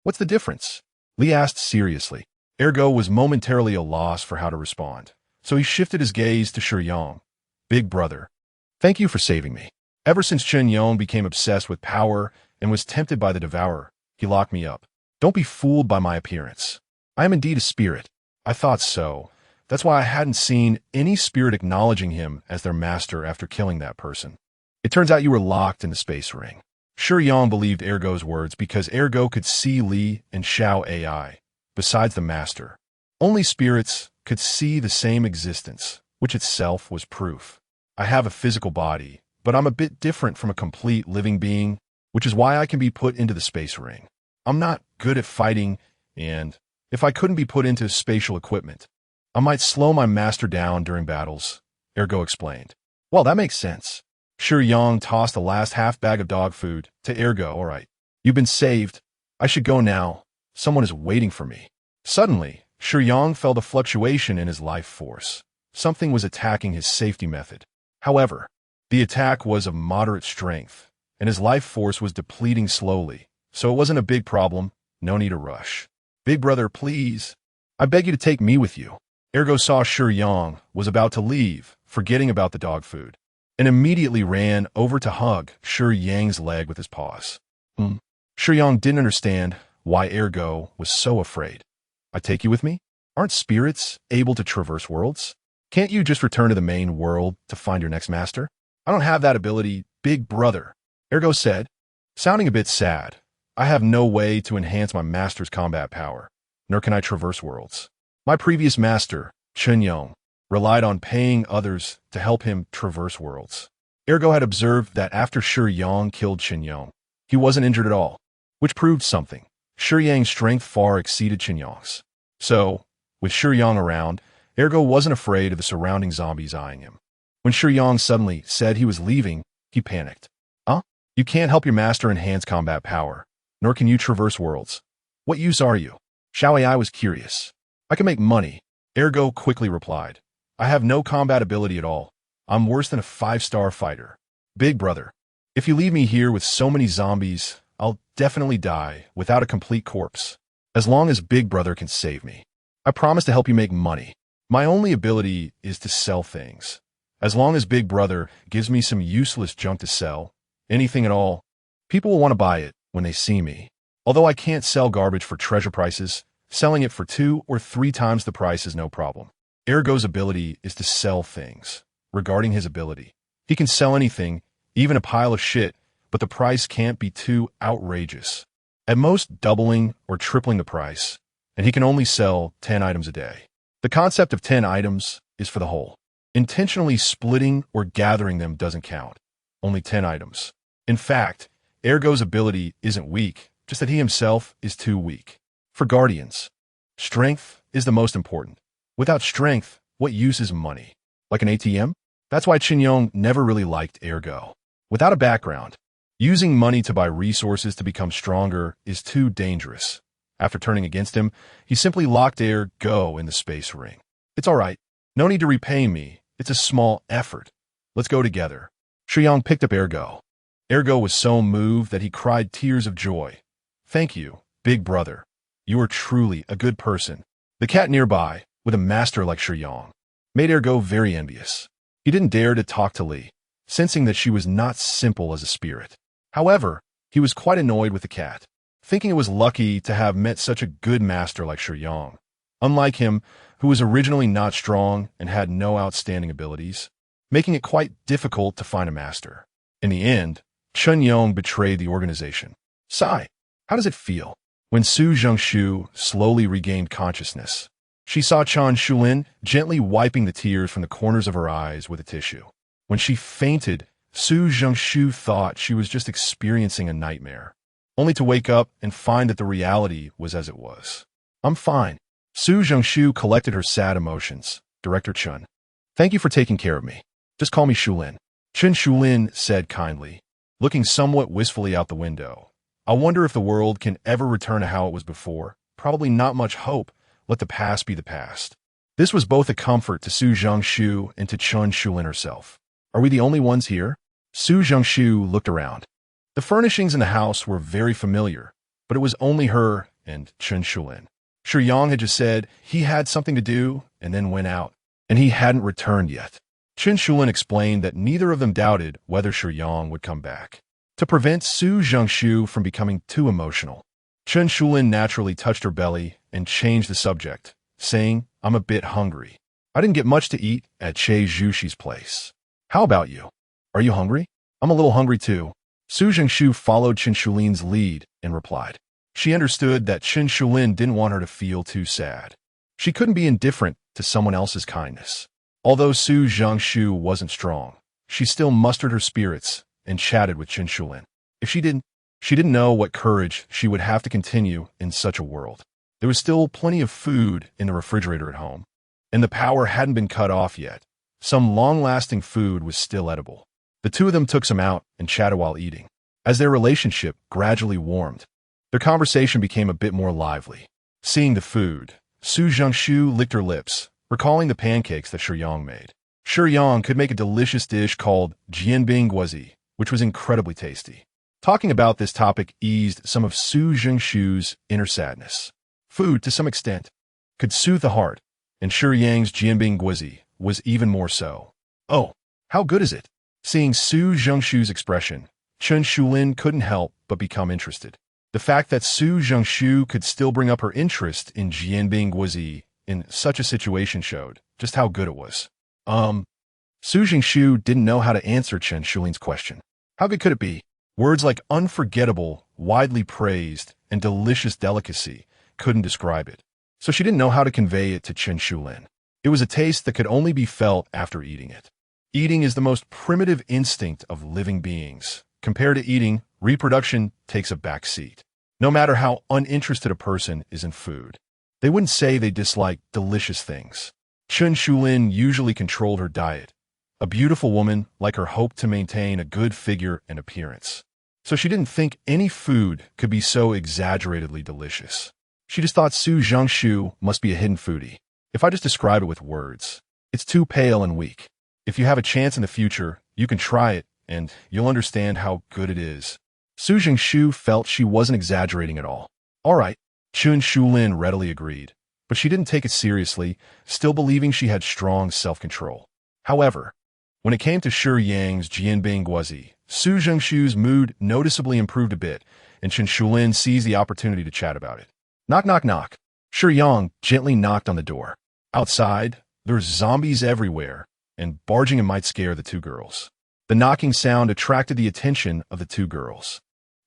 What's the difference? Lee asked seriously. Ergo was momentarily a loss for how to respond, so he shifted his gaze to Shiyang. Big brother, thank you for saving me. Ever since Chen Yong became obsessed with power and was tempted by the devourer, he locked me up. Don't be fooled by my appearance. I am indeed a spirit. I thought so, That's why I hadn't seen any spirit acknowledging him as their master after killing that person. It turns out you were locked in the space ring. Shiyang believed Ergo's words because Ergo could see Li and Xiao AI, besides the master. Only spirits could see the same existence, which itself was proof. I have a physical body, but I'm a bit different from a complete living being, which is why I can be put into the space ring. I'm not good at fighting, and if I couldn't be put into spatial equipment, I might slow my master down during battles, Ergo explained. Well, that makes sense. Shiyang tossed the last half bag of dog food to Ergo. All right, you've been saved. I should go now. Someone is waiting for me. Suddenly, Shiyang felt a fluctuation in his life force. Something was attacking his safety method. However, the attack was of moderate strength, and his life force was depleting slowly, so it wasn't a big problem. No need to rush. Big brother, please. I beg you to take me with you. Ergo saw Shiyang was about to leave, forgetting about the dog food, and immediately ran over to hug Shiyang's leg with his paws. Shiyang didn't understand why Ergo was so afraid. I take you with me? Aren't spirits able to traverse worlds? Can't you just return to the main world to find your next master? I don't have that ability, big brother, Ergo said, sounding a bit sad. I have no way to enhance my master's combat power, nor can I traverse worlds. My previous master, Shiyang, relied on paying others to help him traverse worlds. Ergo had observed that after Shiyang killed Shiyang, he wasn't injured at all, which proved something. Shiyang's strength far exceeded Shiyang's. So, with Shiyang around, Ergo wasn't afraid of the surrounding zombies eyeing him. When Shiyang suddenly said he was leaving, he panicked. Huh? You can't help your master enhance combat power, nor can you traverse worlds. What use are you? Xiao AI was curious. I can make money, Ergo quickly replied. I have no combat ability at all. I'm worse than a 5-star fighter. Big brother, if you leave me here with so many zombies, I'll definitely die without a complete corpse. As long as Big brother can save me, I promise to help you make money. My only ability is to sell things. As long as Big brother gives me some useless junk to sell, anything at all, people will want to buy it when they see me. Although I can't sell garbage for treasure prices, selling it for 2 or 3 times the price is no problem. Ergo's ability is to sell things. Regarding his ability, he can sell anything, even a pile of shit, but the price can't be too outrageous. At most doubling or tripling the price, and he can only sell 10 items a day. The concept of 10 items is for the whole. Intentionally splitting or gathering them doesn't count. Only 10 items. In fact, Ergo's ability isn't weak, just that he himself is too weak. For guardians, strength is the most important. Without strength, what use is money? Like an ATM? That's why Shiyang never really liked Ergo. Without a background, using money to buy resources to become stronger is too dangerous. After turning against him, he simply locked Ergo in the space ring. It's all right. No need to repay me. It's a small effort. Let's go together. Shiyang picked up Ergo. Ergo was so moved that he cried tears of joy. Thank you, big brother. You are truly a good person. The cat nearby, with a master like Shiyang, made Ergo very envious. He didn't dare to talk to Li, sensing that she was not simple as a spirit. However, he was quite annoyed with the cat, thinking it was lucky to have met such a good master like Shiyang. Unlike him, who was originally not strong and had no outstanding abilities, making it quite difficult to find a master. In the end, Shiyang betrayed the organization. Sigh, how does it feel? When Su Zhengshu slowly regained consciousness, she saw Chan Shulin gently wiping the tears from the corners of her eyes with a tissue. When she fainted, Su Zhengshu thought she was just experiencing a nightmare, only to wake up and find that the reality was as it was. I'm fine. Su Zhengshu collected her sad emotions. Director Chun, thank you for taking care of me. Just call me Shulin. Chen Shulin said kindly, looking somewhat wistfully out the window. I wonder if the world can ever return to how it was before. Probably not much hope. Let the past be the past. This was both a comfort to Su Zhengshu and to Chen Shulin herself. Are we the only ones here? Su Zhengshu looked around. The furnishings in the house were very familiar, but it was only her and Chen Shulin. Shiyang had just said he had something to do and then went out, and he hadn't returned yet. Chen Shulin explained that neither of them doubted whether Shiyang would come back. To prevent Su Zhengshu from becoming too emotional, Chen Shulin naturally touched her belly and changed the subject, saying, I'm a bit hungry. I didn't get much to eat at Che Zhushi's place. How about you? Are you hungry? I'm a little hungry too. Su Jingshu followed Chen Shulin's lead and replied. She understood that Chen Shulin didn't want her to feel too sad. She couldn't be indifferent to someone else's kindness. Although Su Jingshu wasn't strong, she still mustered her spirits and chatted with Chen Shulin. If she didn't know what courage she would have to continue in such a world. There was still plenty of food in the refrigerator at home, and the power hadn't been cut off yet. Some long-lasting food was still edible. The two of them took some out and chatted while eating. As their relationship gradually warmed, their conversation became a bit more lively. Seeing the food, Su Jingshu licked her lips, recalling the pancakes that Shiyang made. Shiyang could make a delicious dish called jianbing guozi, which was incredibly tasty. Talking about this topic eased some of Su Jingshu's inner sadness. Food, to some extent, could soothe the heart, and Shiyang's jianbing guozi was even more so. Oh, how good is it? Seeing Su Jingshu's expression, Chen Shulin couldn't help but become interested. The fact that Su Jingshu could still bring up her interest in jianbing guozi in such a situation showed just how good it was. Su Jingshu didn't know how to answer Chen Shulin's question. How good could it be? Words like unforgettable, widely praised, and delicious delicacy couldn't describe it. So she didn't know how to convey it to Chen Shulin. It was a taste that could only be felt after eating it. Eating is the most primitive instinct of living beings. Compared to eating, reproduction takes a back seat. No matter how uninterested a person is in food, they wouldn't say they dislike delicious things. Chen Shulin usually controlled her diet. A beautiful woman like her hoped to maintain a good figure and appearance. So she didn't think any food could be so exaggeratedly delicious. She just thought Su Jingshu must be a hidden foodie. If I just describe it with words, it's too pale and weak. If you have a chance in the future, you can try it, and you'll understand how good it is. Su Jingshu felt she wasn't exaggerating at all. All right, Chen Shulin readily agreed, but she didn't take it seriously, still believing she had strong self-control. However, when it came to Shiyang's jianbing guozi, Su Jingshu's mood noticeably improved a bit, and Chen Shulin seized the opportunity to chat about it. Knock, knock, knock. Shiyang gently knocked on the door. Outside, there's zombies everywhere, and barging in might scare the two girls. The knocking sound attracted the attention of the two girls.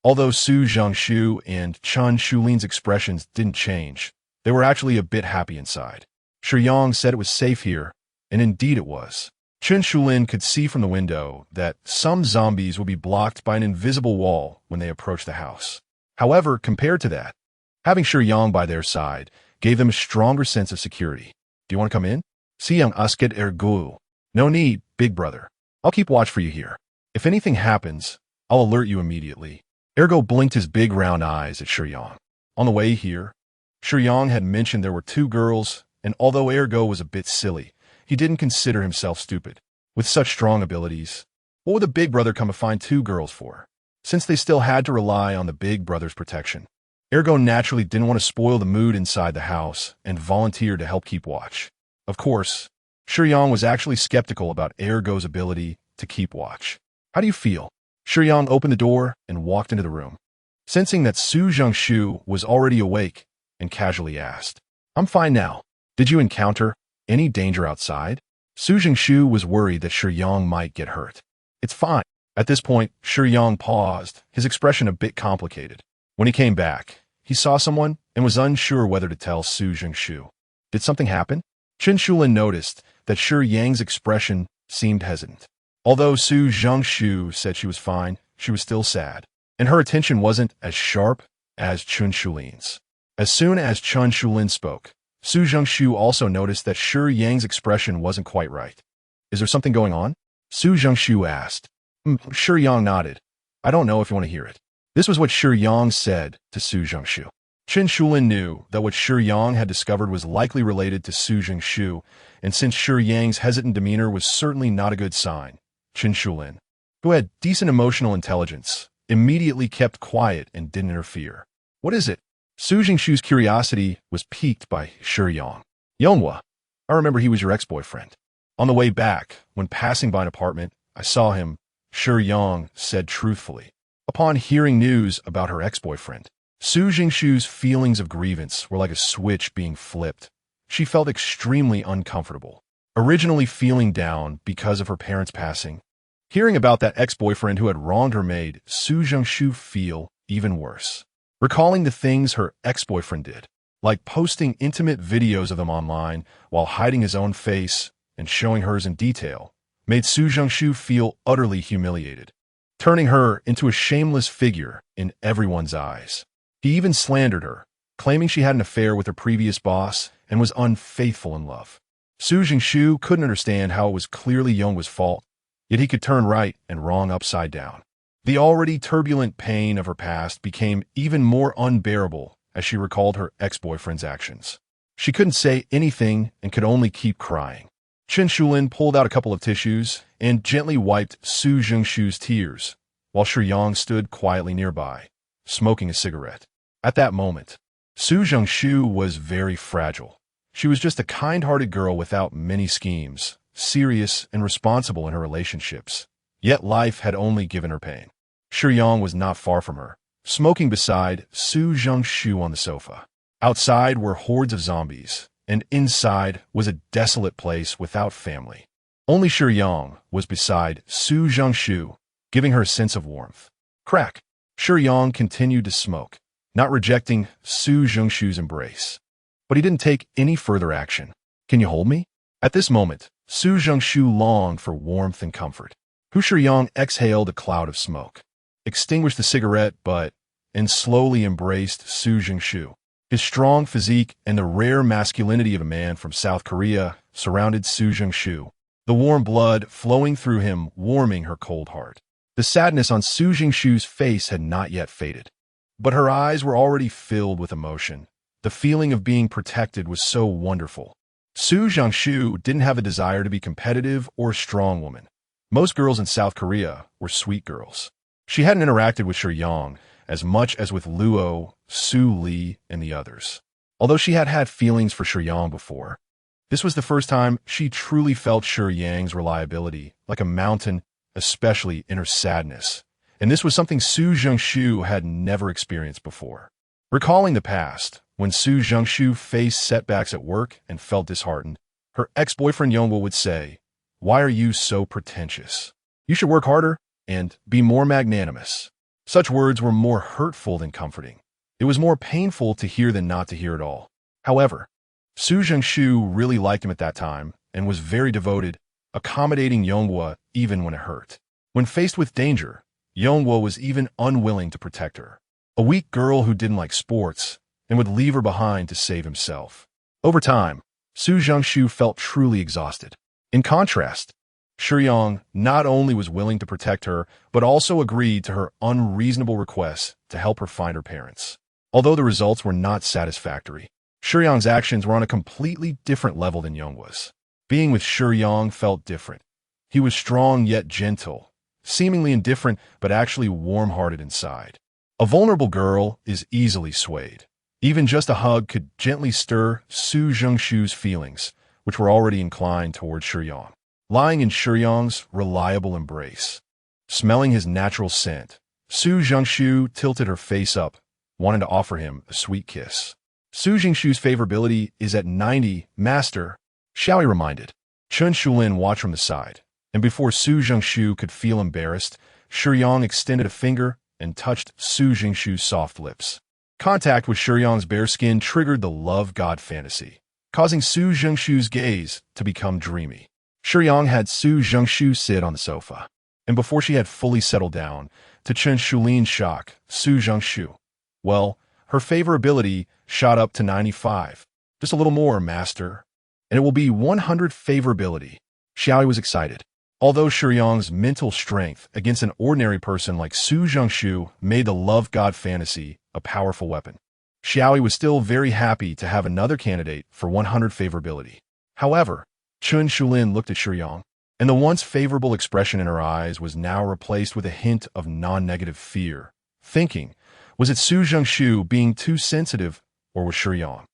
Although Su Jingshu and Chen Shulin's expressions didn't change, they were actually a bit happy inside. Shiyang said it was safe here, and indeed it was. Chen Shulin could see from the window that some zombies would be blocked by an invisible wall when they approached the house. However, compared to that, having Shiyang by their side gave them a stronger sense of security. Do you want to come in? Shiyang asked Ergo. No need, big brother. I'll keep watch for you here. If anything happens, I'll alert you immediately. Ergo blinked his big round eyes at Shiyang. On the way here, Shiyang had mentioned there were two girls, and although Ergo was a bit silly, he didn't consider himself stupid. With such strong abilities, what would the big brother come to find two girls for? Since they still had to rely on the big brother's protection, Ergo naturally didn't want to spoil the mood inside the house and volunteered to help keep watch. Of course, Shiyang was actually skeptical about Ergo's ability to keep watch. How do you feel? Shiyang opened the door and walked into the room, sensing that Su Jingshu was already awake, and casually asked, I'm fine now. Did you encounter any danger outside? Su Jingshu was worried that Shiyang might get hurt. It's fine. At this point, Shiyang paused, his expression a bit complicated. When he came back, he saw someone and was unsure whether to tell Su Jingshu. Did something happen? Chen Shulin noticed that Shiyang's expression seemed hesitant. Although Su Jingshu said she was fine, she was still sad, and her attention wasn't as sharp as Chen Shulin's. As soon as Chen Shulin spoke, Su Jingshu also noticed that Shiyang's expression wasn't quite right. Is there something going on? Su Jingshu asked. Shiyang nodded. I don't know if you want to hear it. This was what Shiyang said to Su Jingshu. Chen Shulin knew that what Shiyang had discovered was likely related to Su Jingshu, and since Shiyang's hesitant demeanor was certainly not a good sign, Chen Shulin, who had decent emotional intelligence, immediately kept quiet and didn't interfere. What is it? Su Jingshu's curiosity was piqued by Shiyang. Yonghua, I remember he was your ex-boyfriend. On the way back, when passing by an apartment, I saw him, Shiyang said truthfully. Upon hearing news about her ex-boyfriend, Su Jingshu's feelings of grievance were like a switch being flipped. She felt extremely uncomfortable. originally feeling down because of her parents' passing. Hearing about that ex-boyfriend who had wronged her made Su Jingshu feel even worse. Recalling the things her ex-boyfriend did, like posting intimate videos of them online while hiding his own face and showing hers in detail, made Su Jingshu feel utterly humiliated, turning her into a shameless figure in everyone's eyes. He even slandered her, claiming she had an affair with her previous boss and was unfaithful in love. Su Jingshu couldn't understand how it was clearly Yonghwa's fault, yet he could turn right and wrong upside down. The already turbulent pain of her past became even more unbearable as she recalled her ex-boyfriend's actions. She couldn't say anything and could only keep crying. Chen Shulin pulled out a couple of tissues and gently wiped Su Jingshu's tears, while Shiyang stood quietly nearby, smoking a cigarette. At that moment, Su Jingshu was very fragile. She was just a kind-hearted girl without many schemes, serious and responsible in her relationships. Yet life had only given her pain. Shiyang was not far from her, smoking beside Su Jingshu on the sofa. Outside were hordes of zombies, and inside was a desolate place without family. Only Shiyang was beside Su Jingshu, giving her a sense of warmth. Crack! Shiyang continued to smoke, not rejecting Su Jingshu's embrace. But he didn't take any further action. Can you hold me? At this moment, Su Jingshu longed for warmth and comfort. Shiyang exhaled a cloud of smoke, extinguished the cigarette and slowly embraced Su Jingshu. His strong physique and the rare masculinity of a man from South Korea surrounded Su Jingshu, the warm blood flowing through him warming her cold heart. The sadness on Su Jingshu's face had not yet faded, but her eyes were already filled with emotion. The feeling of being protected was so wonderful. Su Jingshu didn't have a desire to be competitive or a strong woman. Most girls in South Korea were sweet girls. She hadn't interacted with Shiyang as much as with Luo, Su Li, and the others. Although she had had feelings for Shiyang before, this was the first time she truly felt Shiyang's reliability, like a mountain, especially in her sadness. And this was something Su Jingshu had never experienced before. Recalling the past, when Su Jingshu faced setbacks at work and felt disheartened, her ex-boyfriend Yonghwa would say, "Why are you so pretentious? You should work harder and be more magnanimous." Such words were more hurtful than comforting. It was more painful to hear than not to hear at all. However, Su Jingshu really liked him at that time and was very devoted, accommodating Yonghwa even when it hurt. When faced with danger, Yonghwa was even unwilling to protect her. A weak girl who didn't like sports and would leave her behind to save himself. Over time, Su Jingshu felt truly exhausted. In contrast, Shiyang not only was willing to protect her, but also agreed to her unreasonable requests to help her find her parents. Although the results were not satisfactory, Shiyang's actions were on a completely different level than Yonghwa's. Being with Shiyang felt different. He was strong yet gentle, seemingly indifferent but actually warm-hearted inside. A vulnerable girl is easily swayed. Even just a hug could gently stir Su Jingshu's feelings, which were already inclined toward Shiyang. Lying in Shiyang's reliable embrace, smelling his natural scent, Su Jingshu tilted her face up, wanting to offer him a sweet kiss. Su Jingshu's favorability is at 90, master, Xiaoyi reminded. Chen Shulin watched from the side, and before Su Jingshu could feel embarrassed, Shiyang extended a finger and touched Su Jingshu's soft lips. Contact with Shiyang's bare skin triggered the love god fantasy, causing Su Jingshu's gaze to become dreamy. Shiyang had Su Jingshu sit on the sofa, and before she had fully settled down, to Chen Shulin's shock, Su Jingshu, well, her favorability shot up to 95. Just a little more, master, and it will be 100 favorability. Xiaoyi was excited. Although Shiyang's mental strength against an ordinary person like Su Jingshu made the love god fantasy a powerful weapon, Xiaoyi was still very happy to have another candidate for 100 favorability. However, Chen Shulin looked at Shiyang, and the once favorable expression in her eyes was now replaced with a hint of non-negative fear. Thinking, was it Su Jingshu being too sensitive, or was Shiyang?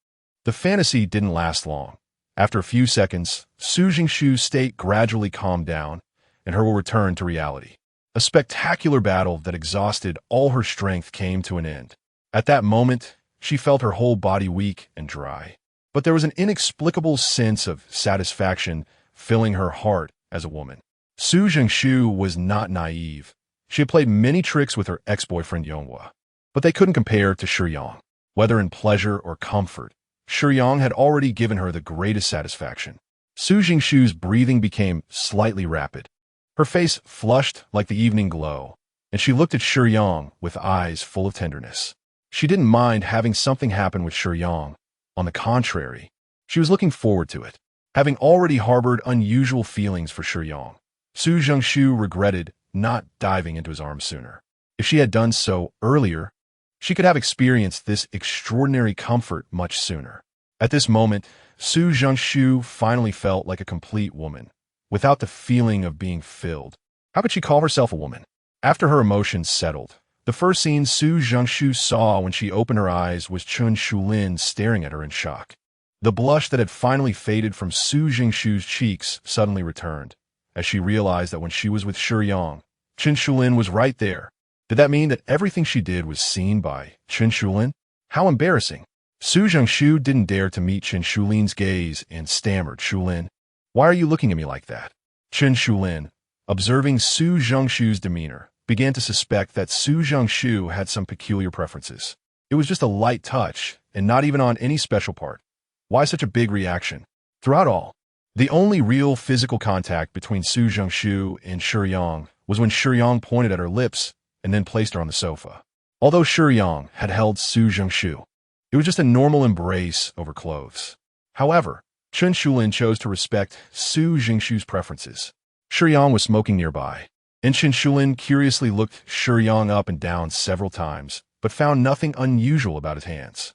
The fantasy didn't last long. After a few seconds, Su Jingshu's state gradually calmed down, and her will return to reality. A spectacular battle that exhausted all her strength came to an end. At that moment, she felt her whole body weak and dry. But there was an inexplicable sense of satisfaction filling her heart as a woman. Su Jingshu was not naive. She had played many tricks with her ex-boyfriend Yonghua, but they couldn't compare to Shiyang. Whether in pleasure or comfort, Shiyang had already given her the greatest satisfaction. Su Jingshu's breathing became slightly rapid. Her face flushed like the evening glow, and she looked at Shiyang with eyes full of tenderness. She didn't mind having something happen with Shiyang. On the contrary, she was looking forward to it. Having already harbored unusual feelings for Shiyang, Su Jingshu regretted not diving into his arms sooner. If she had done so earlier, she could have experienced this extraordinary comfort much sooner. At this moment, Su Jingshu finally felt like a complete woman, without the feeling of being filled. How could she call herself a woman? After her emotions settled, the first scene Su Jingshu saw when she opened her eyes was Chun Shulin staring at her in shock. The blush that had finally faded from Su Jingshu's cheeks suddenly returned, as she realized that when she was with Shiyang, Chun Shulin was right there. Did that mean that everything she did was seen by Chun Shulin? How embarrassing. Su Jingshu didn't dare to meet Chun Shulin's gaze and stammered, "Shulin, why are you looking at me like that?" Chun Shulin, observing Su Jingshu's demeanor, began to suspect that Su Jingshu had some peculiar preferences. It was just a light touch, and not even on any special part. Why such a big reaction? Throughout all, the only real physical contact between Su Jingshu and Shiyang was when Shiyang pointed at her lips and then placed her on the sofa. Although Shiyang had held Su Jingshu, it was just a normal embrace over clothes. However, Chun Shulin chose to respect Su Jingshu's preferences. Shiyang was smoking nearby, and Chun Shulin curiously looked Shiyang up and down several times, but found nothing unusual about his hands.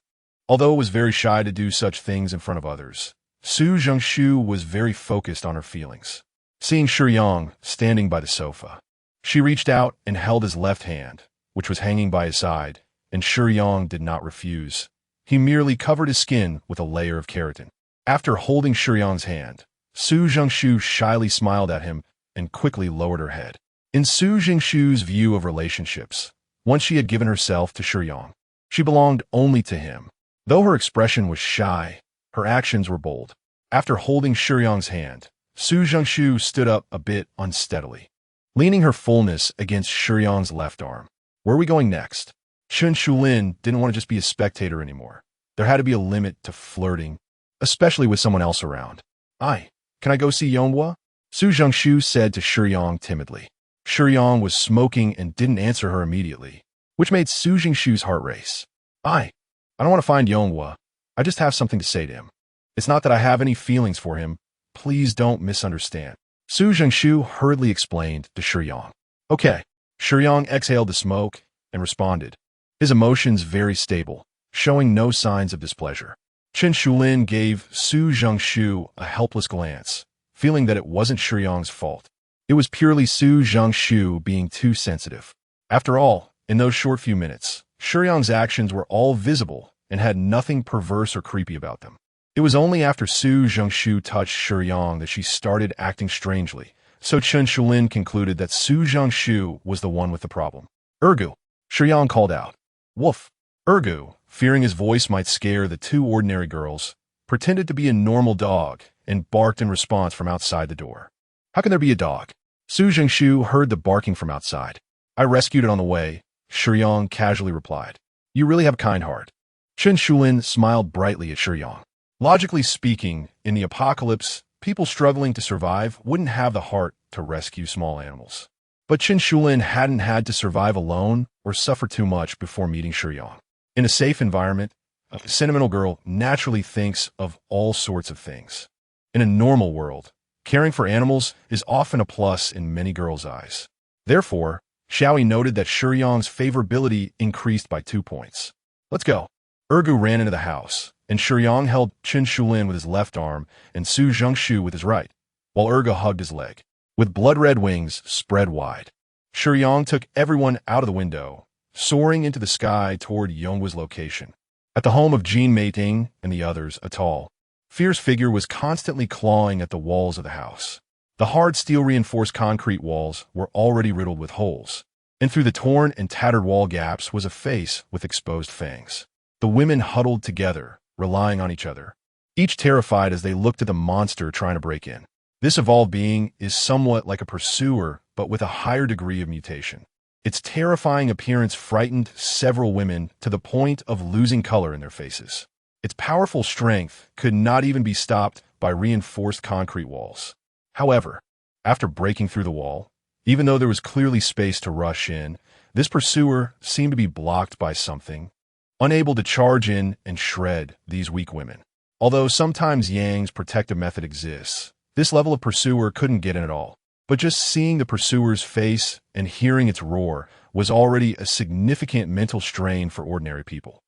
Although it was very shy to do such things in front of others, Su Jingshu was very focused on her feelings. Seeing Shiyang standing by the sofa, she reached out and held his left hand, which was hanging by his side, and Shiyang did not refuse. He merely covered his skin with a layer of keratin. After holding Shiyang's hand, Su Jingshu shyly smiled at him and quickly lowered her head. In Su Jingshu's view of relationships, once she had given herself to Shiyang, she belonged only to him. Though her expression was shy, her actions were bold. After holding Shiyang's hand, Su Jingshu stood up a bit unsteadily, leaning her fullness against Shiyang's left arm. Where are we going next? Chun Shulin didn't want to just be a spectator anymore. There had to be a limit to flirting, especially with someone else around. Can I go see Yonghua? Su Jingshu said to Shiyang timidly. Shiyang was smoking and didn't answer her immediately, which made Su Jingshu's heart race. I don't want to find Yonghua. I just have something to say to him. It's not that I have any feelings for him. Please don't misunderstand. Su Jingshu hurriedly explained to Shiyang. Okay. Shiyang exhaled the smoke and responded, his emotions very stable, showing no signs of displeasure. Chun Shulin gave Su Jingshu a helpless glance, feeling that it wasn't Shiyang's fault. It was purely Su Jingshu being too sensitive. After all, in those short few minutes, Shiyang's actions were all visible and had nothing perverse or creepy about them. It was only after Su Jingshu touched Shiyang that she started acting strangely, so Chun Shulin concluded that Su Jingshu was the one with the problem. Ergu, Shiyang called out. Woof. Ergu, fearing his voice might scare the two ordinary girls, pretended to be a normal dog and barked in response from outside the door. How can there be a dog? Su Jingshu heard the barking from outside. I rescued it on the way, Shiyang casually replied. You really have a kind heart. Chun Shulin smiled brightly at Shiyang. Logically speaking, in the apocalypse, people struggling to survive wouldn't have the heart to rescue small animals. But Chun Shulin hadn't had to survive alone or suffer too much before meeting Shiyang. In a safe environment, a sentimental girl naturally thinks of all sorts of things. In a normal world, caring for animals is often a plus in many girls' eyes. Therefore, Xiaoyi noted that Shiyang's favorability increased by 2 points. Let's go. Ergu ran into the house, and Shiyang held Chun Shulin with his left arm and Su Jingshu with his right, while Ergu hugged his leg. With blood-red wings spread wide, Shiyang took everyone out of the window, soaring into the sky toward Yonghua's location. At the home of Jin Meiting and the others, a tall, fierce figure was constantly clawing at the walls of the house. The hard steel-reinforced concrete walls were already riddled with holes, and through the torn and tattered wall gaps was a face with exposed fangs. The women huddled together, relying on each other, each terrified as they looked at the monster trying to break in. This evolved being is somewhat like a pursuer, but with a higher degree of mutation. Its terrifying appearance frightened several women to the point of losing color in their faces. Its powerful strength could not even be stopped by reinforced concrete walls. However, after breaking through the wall, even though there was clearly space to rush in, this pursuer seemed to be blocked by something, unable to charge in and shred these weak women. Although sometimes Yang's protective method exists, this level of pursuer couldn't get in at all. But just seeing the pursuer's face and hearing its roar was already a significant mental strain for ordinary people.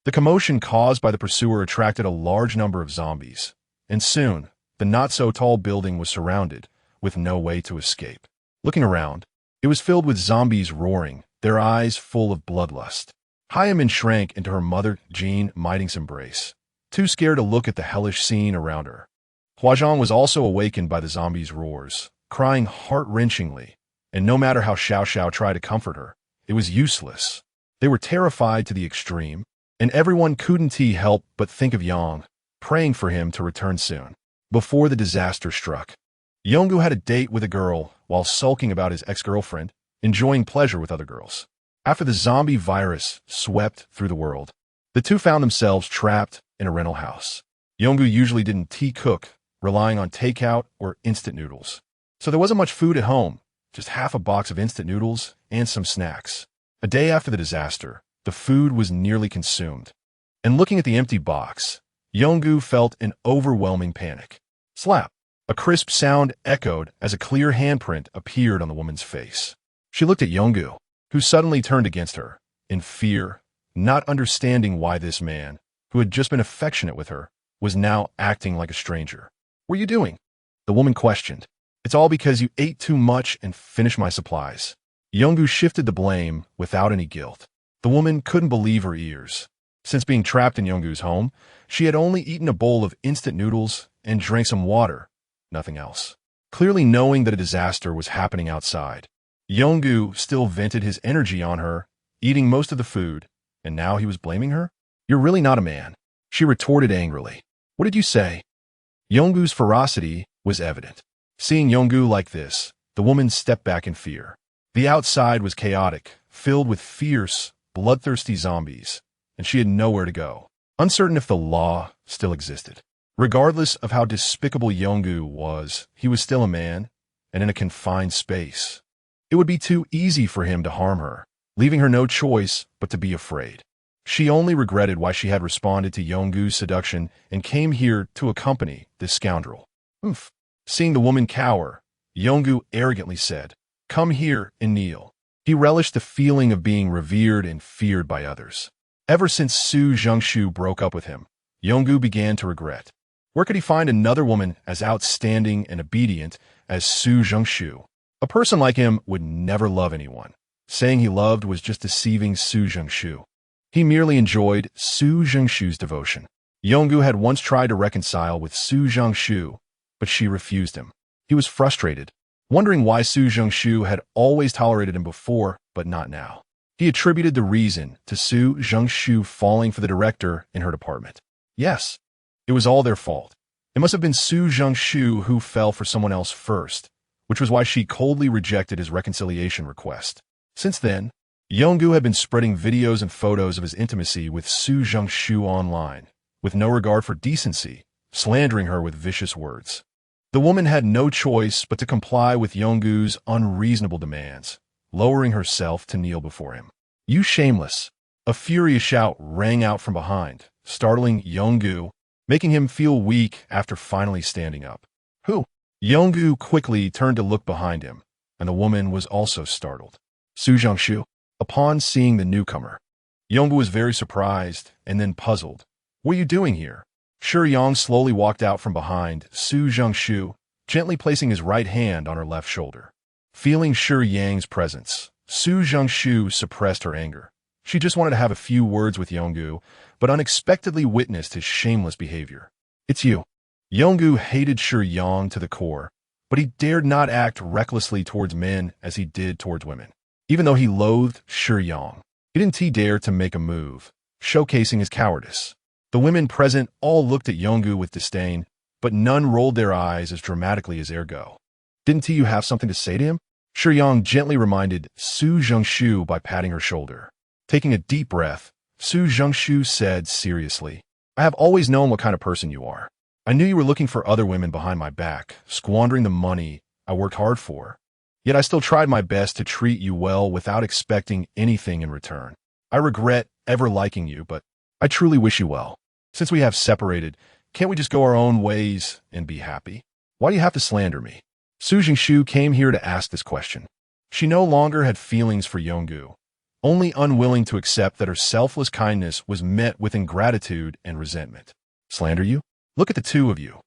The commotion caused by the pursuer attracted a large number of zombies, and soon, the not-so-tall building was surrounded, with no way to escape. Looking around, it was filled with zombies roaring, their eyes full of bloodlust. Hyamin shrank into her mother Jean Mighting's embrace, too scared to look at the hellish scene around her. Huazhang was also awakened by the zombies' roars, crying heart-wrenchingly, and no matter how Xiao Xiao tried to comfort her, it was useless. They were terrified to the extreme, and everyone couldn't help but think of Yang, praying for him to return soon. Before the disaster struck, Yonggu had a date with a girl while sulking about his ex-girlfriend, enjoying pleasure with other girls. After the zombie virus swept through the world, the two found themselves trapped in a rental house. Yonggu usually didn't cook, relying on takeout or instant noodles. So there wasn't much food at home, just half a box of instant noodles and some snacks. A day after the disaster, the food was nearly consumed. And looking at the empty box, Yonggu felt an overwhelming panic. Slap! A crisp sound echoed as a clear handprint appeared on the woman's face. She looked at Yonggu, who suddenly turned against her, in fear, not understanding why this man, who had just been affectionate with her, was now acting like a stranger. "What are you doing?" the woman questioned. "It's all because you ate too much and finished my supplies." Yonggu shifted the blame without any guilt. The woman couldn't believe her ears. Since being trapped in Yonggu's home, she had only eaten a bowl of instant noodles and drank some water, nothing else. Clearly knowing that a disaster was happening outside, Yonggu still vented his energy on her, eating most of the food, and now he was blaming her? "You're really not a man," she retorted angrily. "What did you say?" Yonggu's ferocity was evident. Seeing Yonggu like this, the woman stepped back in fear. The outside was chaotic, filled with fierce, bloodthirsty zombies, and she had nowhere to go, uncertain if the law still existed. Regardless of how despicable Yonggu was, he was still a man, and in a confined space. It would be too easy for him to harm her, leaving her no choice but to be afraid. She only regretted why she had responded to Yonggu's seduction and came here to accompany this scoundrel. "Oof." Seeing the woman cower, Yonggu arrogantly said, "Come here and kneel." He relished the feeling of being revered and feared by others. Ever since Su Zhengshu broke up with him, Yonggu began to regret. Where could he find another woman as outstanding and obedient as Su Zhengshu? A person like him would never love anyone. Saying he loved was just deceiving Su Zhengshu. He merely enjoyed Su Zhengshu's devotion. Yonggu had once tried to reconcile with Su Zhengshu, but she refused him. He was frustrated, wondering why Su Zhengshu had always tolerated him before, but not now. He attributed the reason to Su Zhengshu falling for the director in her department. Yes, it was all their fault. It must have been Su Zhengshu who fell for someone else first, which was why she coldly rejected his reconciliation request. Since then, Yonggu had been spreading videos and photos of his intimacy with Su Zhengshu online, with no regard for decency, slandering her with vicious words. The woman had no choice but to comply with Yonggu's unreasonable demands, lowering herself to kneel before him. "You shameless!" A furious shout rang out from behind, startling Yonggu, making him feel weak after finally standing up. "Who?" Yonggu quickly turned to look behind him, and the woman was also startled. "Su Zhengshu." Upon seeing the newcomer, Yonggu was very surprised and then puzzled. "What are you doing here?" Shiyang slowly walked out from behind Su Zhengshu, gently placing his right hand on her left shoulder. Feeling Shiyang's presence, Su Zhengshu suppressed her anger. She just wanted to have a few words with Yonggu, but unexpectedly witnessed his shameless behavior. "It's you." Yonggu hated Shiyang to the core, but he dared not act recklessly towards men as he did towards women. Even though he loathed Shiyang, he didn't dare to make a move, showcasing his cowardice. The women present all looked at Yonggu with disdain, but none rolled their eyes as dramatically as Ergo. Didn't you have something to say to him? Shiyang gently reminded Su Zhengshu by patting her shoulder. Taking a deep breath, Su Zhengshu said seriously, I have always known what kind of person you are. I knew you were looking for other women behind my back, squandering the money I worked hard for. Yet I still tried my best to treat you well without expecting anything in return. I regret ever liking you, but I truly wish you well. Since we have separated, can't we just go our own ways and be happy? Why do you have to slander me? Su Zhengshu came here to ask this question. She no longer had feelings for Yonggu, only unwilling to accept that her selfless kindness was met with ingratitude and resentment. Slander you? Look at the two of you.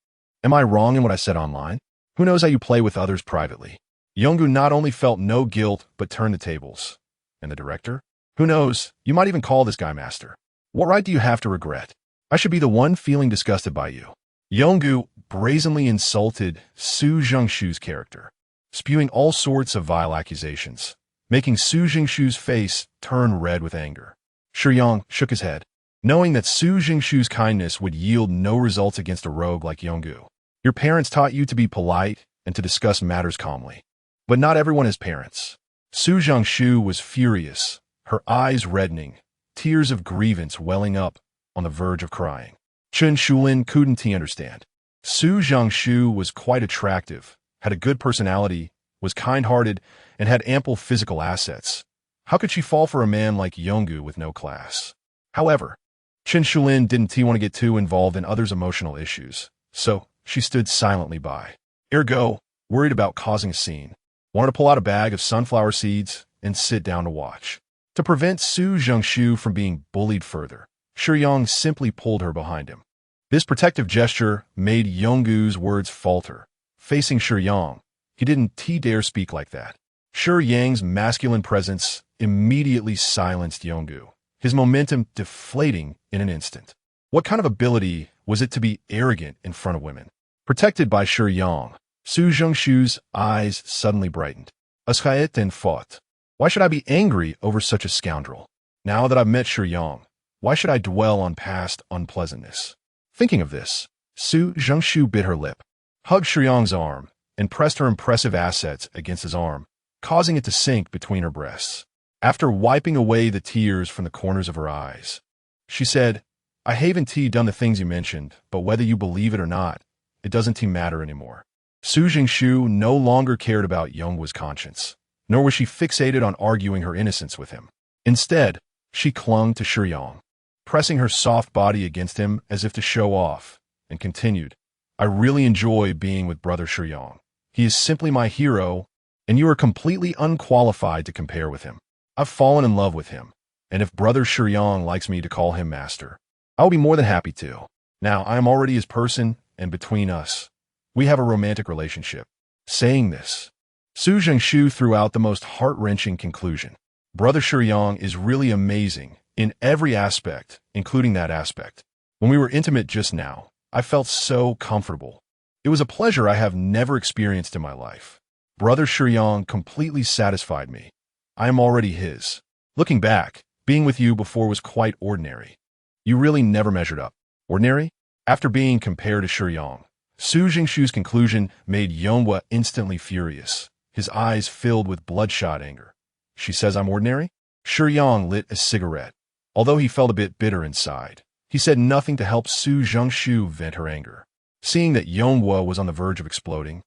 Am I wrong in what I said online? Who knows how you play with others privately? Yonggu not only felt no guilt, but turned the tables. And the director? Who knows, you might even call this guy master. What right do you have to regret? I should be the one feeling disgusted by you. Yonggu brazenly insulted Su Zhengshu's character, spewing all sorts of vile accusations, making Su Zhengshu's face turn red with anger. Shiyang shook his head, knowing that Su Zhengshu's kindness would yield no results against a rogue like Yonggu. Your parents taught you to be polite and to discuss matters calmly. But not everyone has parents. Su Zhengshu was furious, her eyes reddening, tears of grievance welling up on the verge of crying. Chen Shulin couldn't he understand. Su Zhengshu was quite attractive, had a good personality, was kind-hearted, and had ample physical assets. How could she fall for a man like Yonggu with no class? However, Chen Shulin didn't want to get too involved in others' emotional issues, so she stood silently by. Ergo, worried about causing a scene, wanted to pull out a bag of sunflower seeds and sit down to watch. To prevent Su Zhengshu from being bullied further, Shiyang simply pulled her behind him. This protective gesture made Yonggu's words falter. Facing Shiyang, he didn't dare speak like that. Shiyang's masculine presence immediately silenced Yonggu, his momentum deflating in an instant. What kind of ability was it to be arrogant in front of women? Protected by Shiyang, Su Zhengshu's eyes suddenly brightened. Aschayet and fought. Why should I be angry over such a scoundrel? Now that I've met Shiyang, why should I dwell on past unpleasantness? Thinking of this, Su Zhengshu bit her lip, hugged Shiyang's arm, and pressed her impressive assets against his arm, causing it to sink between her breasts. After wiping away the tears from the corners of her eyes, she said, I haven't done the things you mentioned, but whether you believe it or not, it doesn't matter anymore. Su Zhengshu no longer cared about Yonggu's conscience, nor was she fixated on arguing her innocence with him. Instead, she clung to Shiyang, pressing her soft body against him as if to show off, and continued, I really enjoy being with Brother Shiyang. He is simply my hero, and you are completely unqualified to compare with him. I've fallen in love with him, and if Brother Shiyang likes me to call him master, I will be more than happy to. Now, I am already his person, and between us, we have a romantic relationship. Saying this, Su Zhengshu threw out the most heart-wrenching conclusion. Brother Shiyang is really amazing in every aspect, including that aspect. When we were intimate just now, I felt so comfortable. It was a pleasure I have never experienced in my life. Brother Shiyang completely satisfied me. I am already his. Looking back, being with you before was quite ordinary. You really never measured up. Ordinary? After being compared to Shiyang, Su Zhengshu's conclusion made Yongwu instantly furious, his eyes filled with bloodshot anger. She says I'm ordinary? Shiyang lit a cigarette. Although he felt a bit bitter inside, he said nothing to help Su Zhengshu vent her anger. Seeing that Yongwu was on the verge of exploding,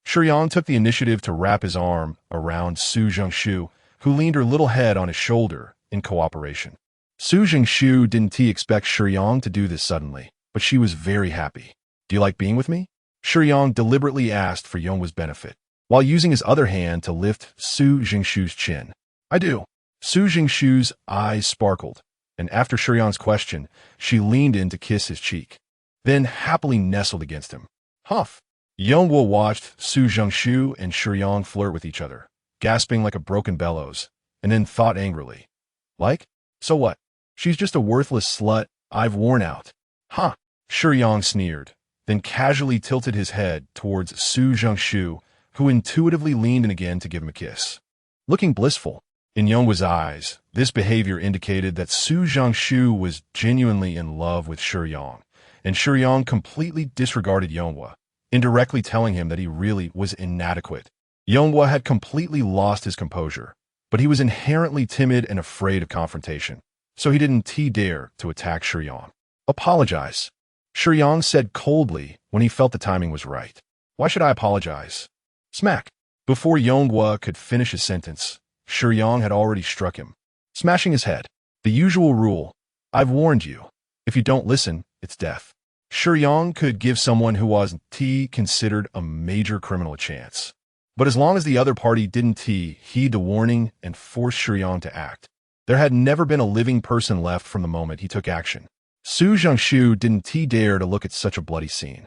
Shiyang took the initiative to wrap his arm around Su Zhengshu, who leaned her little head on his shoulder in cooperation. Su Zhengshu didn't expect Shiyang to do this suddenly, but she was very happy. Do you like being with me? Shiyang deliberately asked for Yongwu's benefit, while using his other hand to lift Su Zhengshu's chin. I do. Su Zhengshu's eyes sparkled, and after Shiyang's question, she leaned in to kiss his cheek, then happily nestled against him. Huff! Yongwu watched Su Zhengshu and Shiyang flirt with each other, gasping like a broken bellows, and then thought angrily. Like? So what? She's just a worthless slut I've worn out. Huh! Shiyang sneered, then casually tilted his head towards Su Zhengshu, who intuitively leaned in again to give him a kiss. Looking blissful, in Yongwu's eyes, this behavior indicated that Su Zhengshu was genuinely in love with Shiyang, and Shiyang completely disregarded Yonghua, indirectly telling him that he really was inadequate. Yonghua had completely lost his composure, but he was inherently timid and afraid of confrontation, so he didn't dare to attack Shiyang. Apologize, Shiyang said coldly when he felt the timing was right. Why should I apologize? Smack. Before Yonghua could finish his sentence, Shiyang had already struck him, smashing his head. The usual rule. I've warned you. If you don't listen, it's death. Shiyang could give someone who was considered a major criminal a chance. But as long as the other party didn't heed the warning and force Shiyang to act, there had never been a living person left from the moment he took action. Su Zhengshu didn't dare to look at such a bloody scene.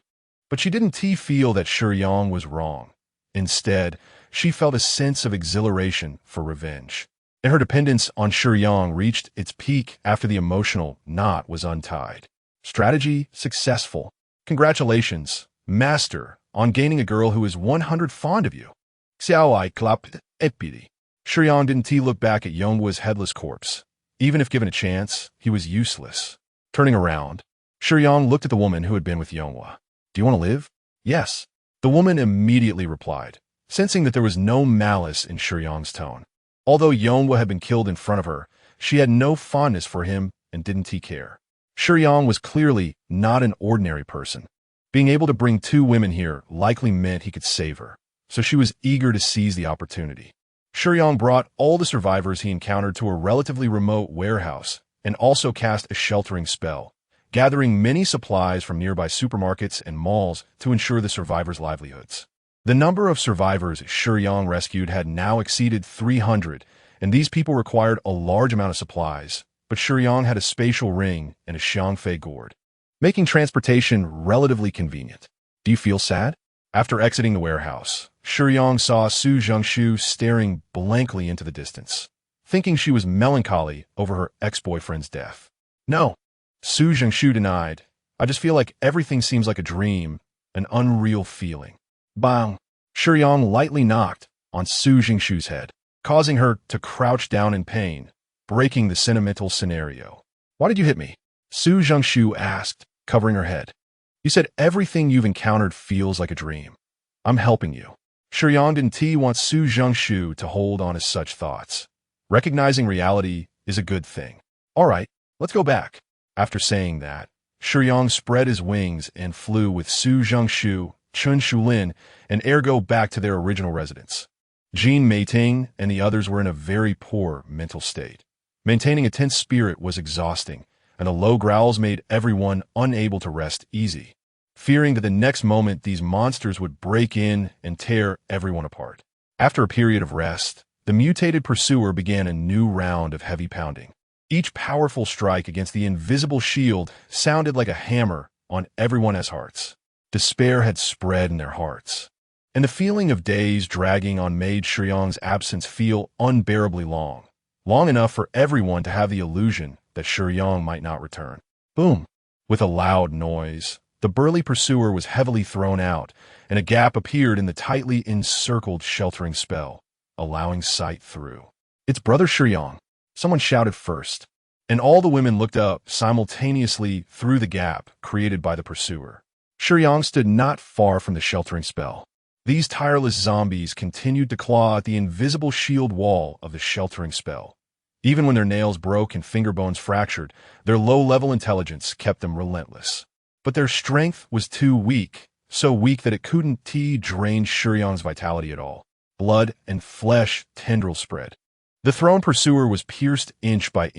But she didn't feel that Shiyang was wrong. Instead, she felt a sense of exhilaration for revenge. And her dependence on Shiyang reached its peak after the emotional knot was untied. Strategy successful. Congratulations, master, on gaining a girl who is 100 fond of you. Xiaoi clapped epidi. Shiyang didn't look back at Yonghua's headless corpse. Even if given a chance, he was useless. Turning around, Shiyang looked at the woman who had been with Yonghua. Do you want to live? Yes. The woman immediately replied, sensing that there was no malice in Shiyang's tone. Although Yonghua had been killed in front of her, she had no fondness for him and didn't care. Shiyang was clearly not an ordinary person. Being able to bring 2 women here likely meant he could save her, so she was eager to seize the opportunity. Shiyang brought all the survivors he encountered to a relatively remote warehouse and also cast a sheltering spell, gathering many supplies from nearby supermarkets and malls to ensure the survivors' livelihoods. The number of survivors Shiyang rescued had now exceeded 300, and these people required a large amount of supplies, but Shiyang had a spatial ring and a Xiangfei gourd, making transportation relatively convenient. Do you feel sad? After exiting the warehouse, Shiyang saw Su Zhengshu staring blankly into the distance, thinking she was melancholy over her ex-boyfriend's death. No, Su Zhengshu denied. I just feel like everything seems like a dream, an unreal feeling. Bang! Shiyang lightly knocked on Su Zhengshu's head, causing her to crouch down in pain, breaking the sentimental scenario. Why did you hit me? Su Zhengshu asked, covering her head. You said everything you've encountered feels like a dream. I'm helping you. Shiyang didn't want Su Zhengshu to hold on to such thoughts. Recognizing reality is a good thing. All right, let's go back. After saying that, Shiyang spread his wings and flew with Su Zhengshu, Chun Shulin, and Ergo back to their original residence. Jean Meiting and the others were in a very poor mental state. Maintaining a tense spirit was exhausting, and the low growls made everyone unable to rest easy, fearing that the next moment these monsters would break in and tear everyone apart. After a period of rest, the mutated pursuer began a new round of heavy pounding. Each powerful strike against the invisible shield sounded like a hammer on everyone's hearts. Despair had spread in their hearts, and the feeling of days dragging on made Shiyang's absence feel unbearably long enough for everyone to have the illusion that Shiyang might not return. Boom! With a loud noise, the burly pursuer was heavily thrown out, and a gap appeared in the tightly encircled sheltering spell, allowing sight through. It's Brother Shiyang, someone shouted first, and all the women looked up simultaneously through the gap created by the pursuer. Shiyang stood not far from the sheltering spell. These tireless zombies continued to claw at the invisible shield wall of the sheltering spell. Even when their nails broke and finger bones fractured, their low-level intelligence kept them relentless. But their strength was too weak, so weak that it couldn't drain Shiyang's vitality at all. Blood and flesh tendrils spread. The thrown pursuer was pierced inch by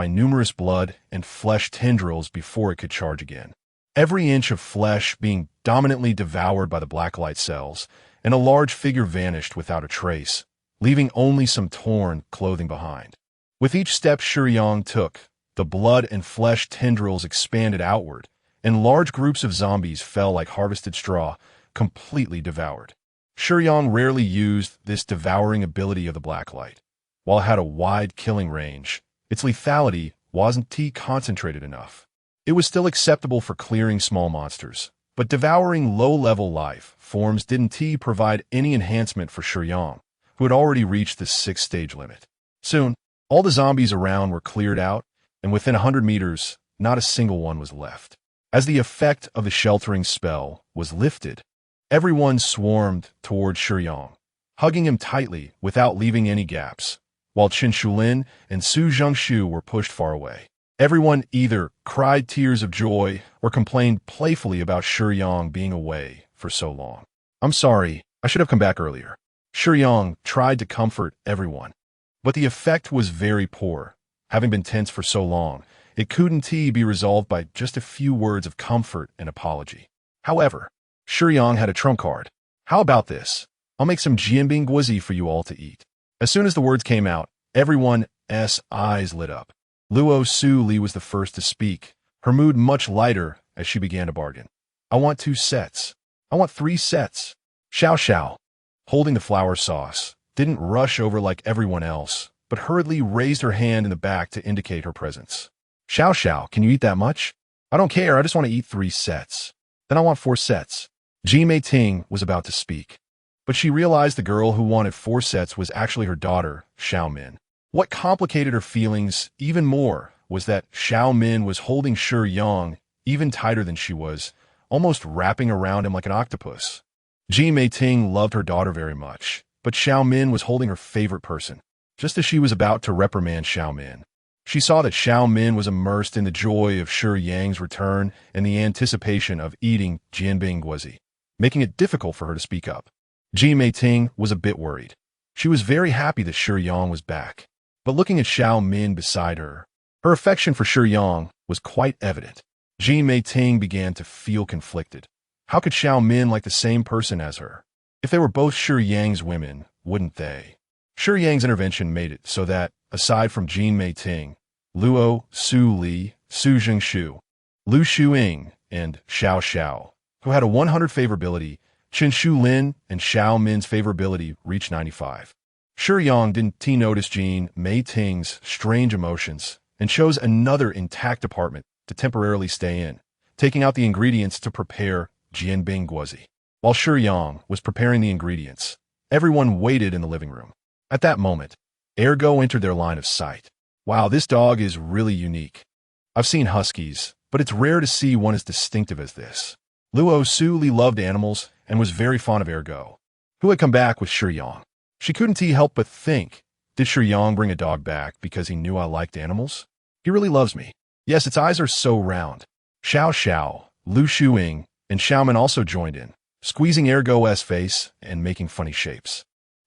numerous blood and flesh tendrils before it could charge again. Every inch of flesh being dominantly devoured by the blacklight cells, and a large figure vanished without a trace, leaving only some torn clothing behind. With each step Shiyang took, the blood and flesh tendrils expanded outward, and large groups of zombies fell like harvested straw, completely devoured. Shiyang rarely used this devouring ability of the blacklight. While it had a wide killing range, its lethality wasn't concentrated enough. It was still acceptable for clearing small monsters, but devouring low-level life forms didn't provide any enhancement for Shiyang, who had already reached the 6th-stage limit. Soon, all the zombies around were cleared out, and within 100 meters, not a single one was left. As the effect of the sheltering spell was lifted, everyone swarmed toward Shiyang, hugging him tightly without leaving any gaps, while Qin Shulin and Su Zhengshu were pushed far away. Everyone either cried tears of joy or complained playfully about Shiyang being away for so long. "I'm sorry, I should have come back earlier." Shiyang tried to comfort everyone, but the effect was very poor. Having been tense for so long, it couldn't be resolved by just a few words of comfort and apology. However, Shiyang had a trump card. "How about this? I'll make some jianbing guozi for you all to eat." As soon as the words came out, everyone's eyes lit up. Luo Su Li was the first to speak, her mood much lighter as she began to bargain. "I want 2 sets. I want 3 sets. Xiao Xiao," holding the flour sauce, didn't rush over like everyone else, but hurriedly raised her hand in the back to indicate her presence. "Xiao Xiao, can you eat that much?" "I don't care, I just want to eat 3 sets. Then I want 4 sets. Ji Mei Ting was about to speak, but she realized the girl who wanted 4 sets was actually her daughter, Xiao Min. What complicated her feelings even more was that Xiao Min was holding Shiyang even tighter than she was, almost wrapping around him like an octopus. Ji Mei Ting loved her daughter very much, but Xiao Min was holding her favorite person. Just as she was about to reprimand Xiao Min, she saw that Xiao Min was immersed in the joy of Shiyang's return and the anticipation of eating jianbing guozi, making it difficult for her to speak up. Ji Mei Ting was a bit worried. She was very happy that Shiyang was back, but looking at Xiao Min beside her, her affection for Shiyang was quite evident. Ji Mei Ting began to feel conflicted. How could Xiao Min like the same person as her? If they were both Shiyang's women, wouldn't they? Shiyang's intervention made it so that, aside from Ji Mei Ting, Luo Su Li, Su Zhengshu, Lu Shuing, and Xiao Xiao, who had a 100 favorability, Qin Shulin and Xiao Min's favorability reached 95. Shiyang didn't notice Ji Mei Ting's strange emotions and chose another intact apartment to temporarily stay in, taking out the ingredients to prepare jianbing guozi. While Shiyang was preparing the ingredients, everyone waited in the living room. At that moment, Ergo entered their line of sight. "Wow, this dog is really unique. I've seen huskies, but it's rare to see one as distinctive as this." Luo Su Li loved animals and was very fond of Ergo, who had come back with Shiyang. She couldn't help but think, did Shiyang bring a dog back because he knew I liked animals? He really loves me. Yes, its eyes are so round. Xiao Xiao, Lu Shuing, and Xiaomin also joined in, squeezing Ergo's face and making funny shapes.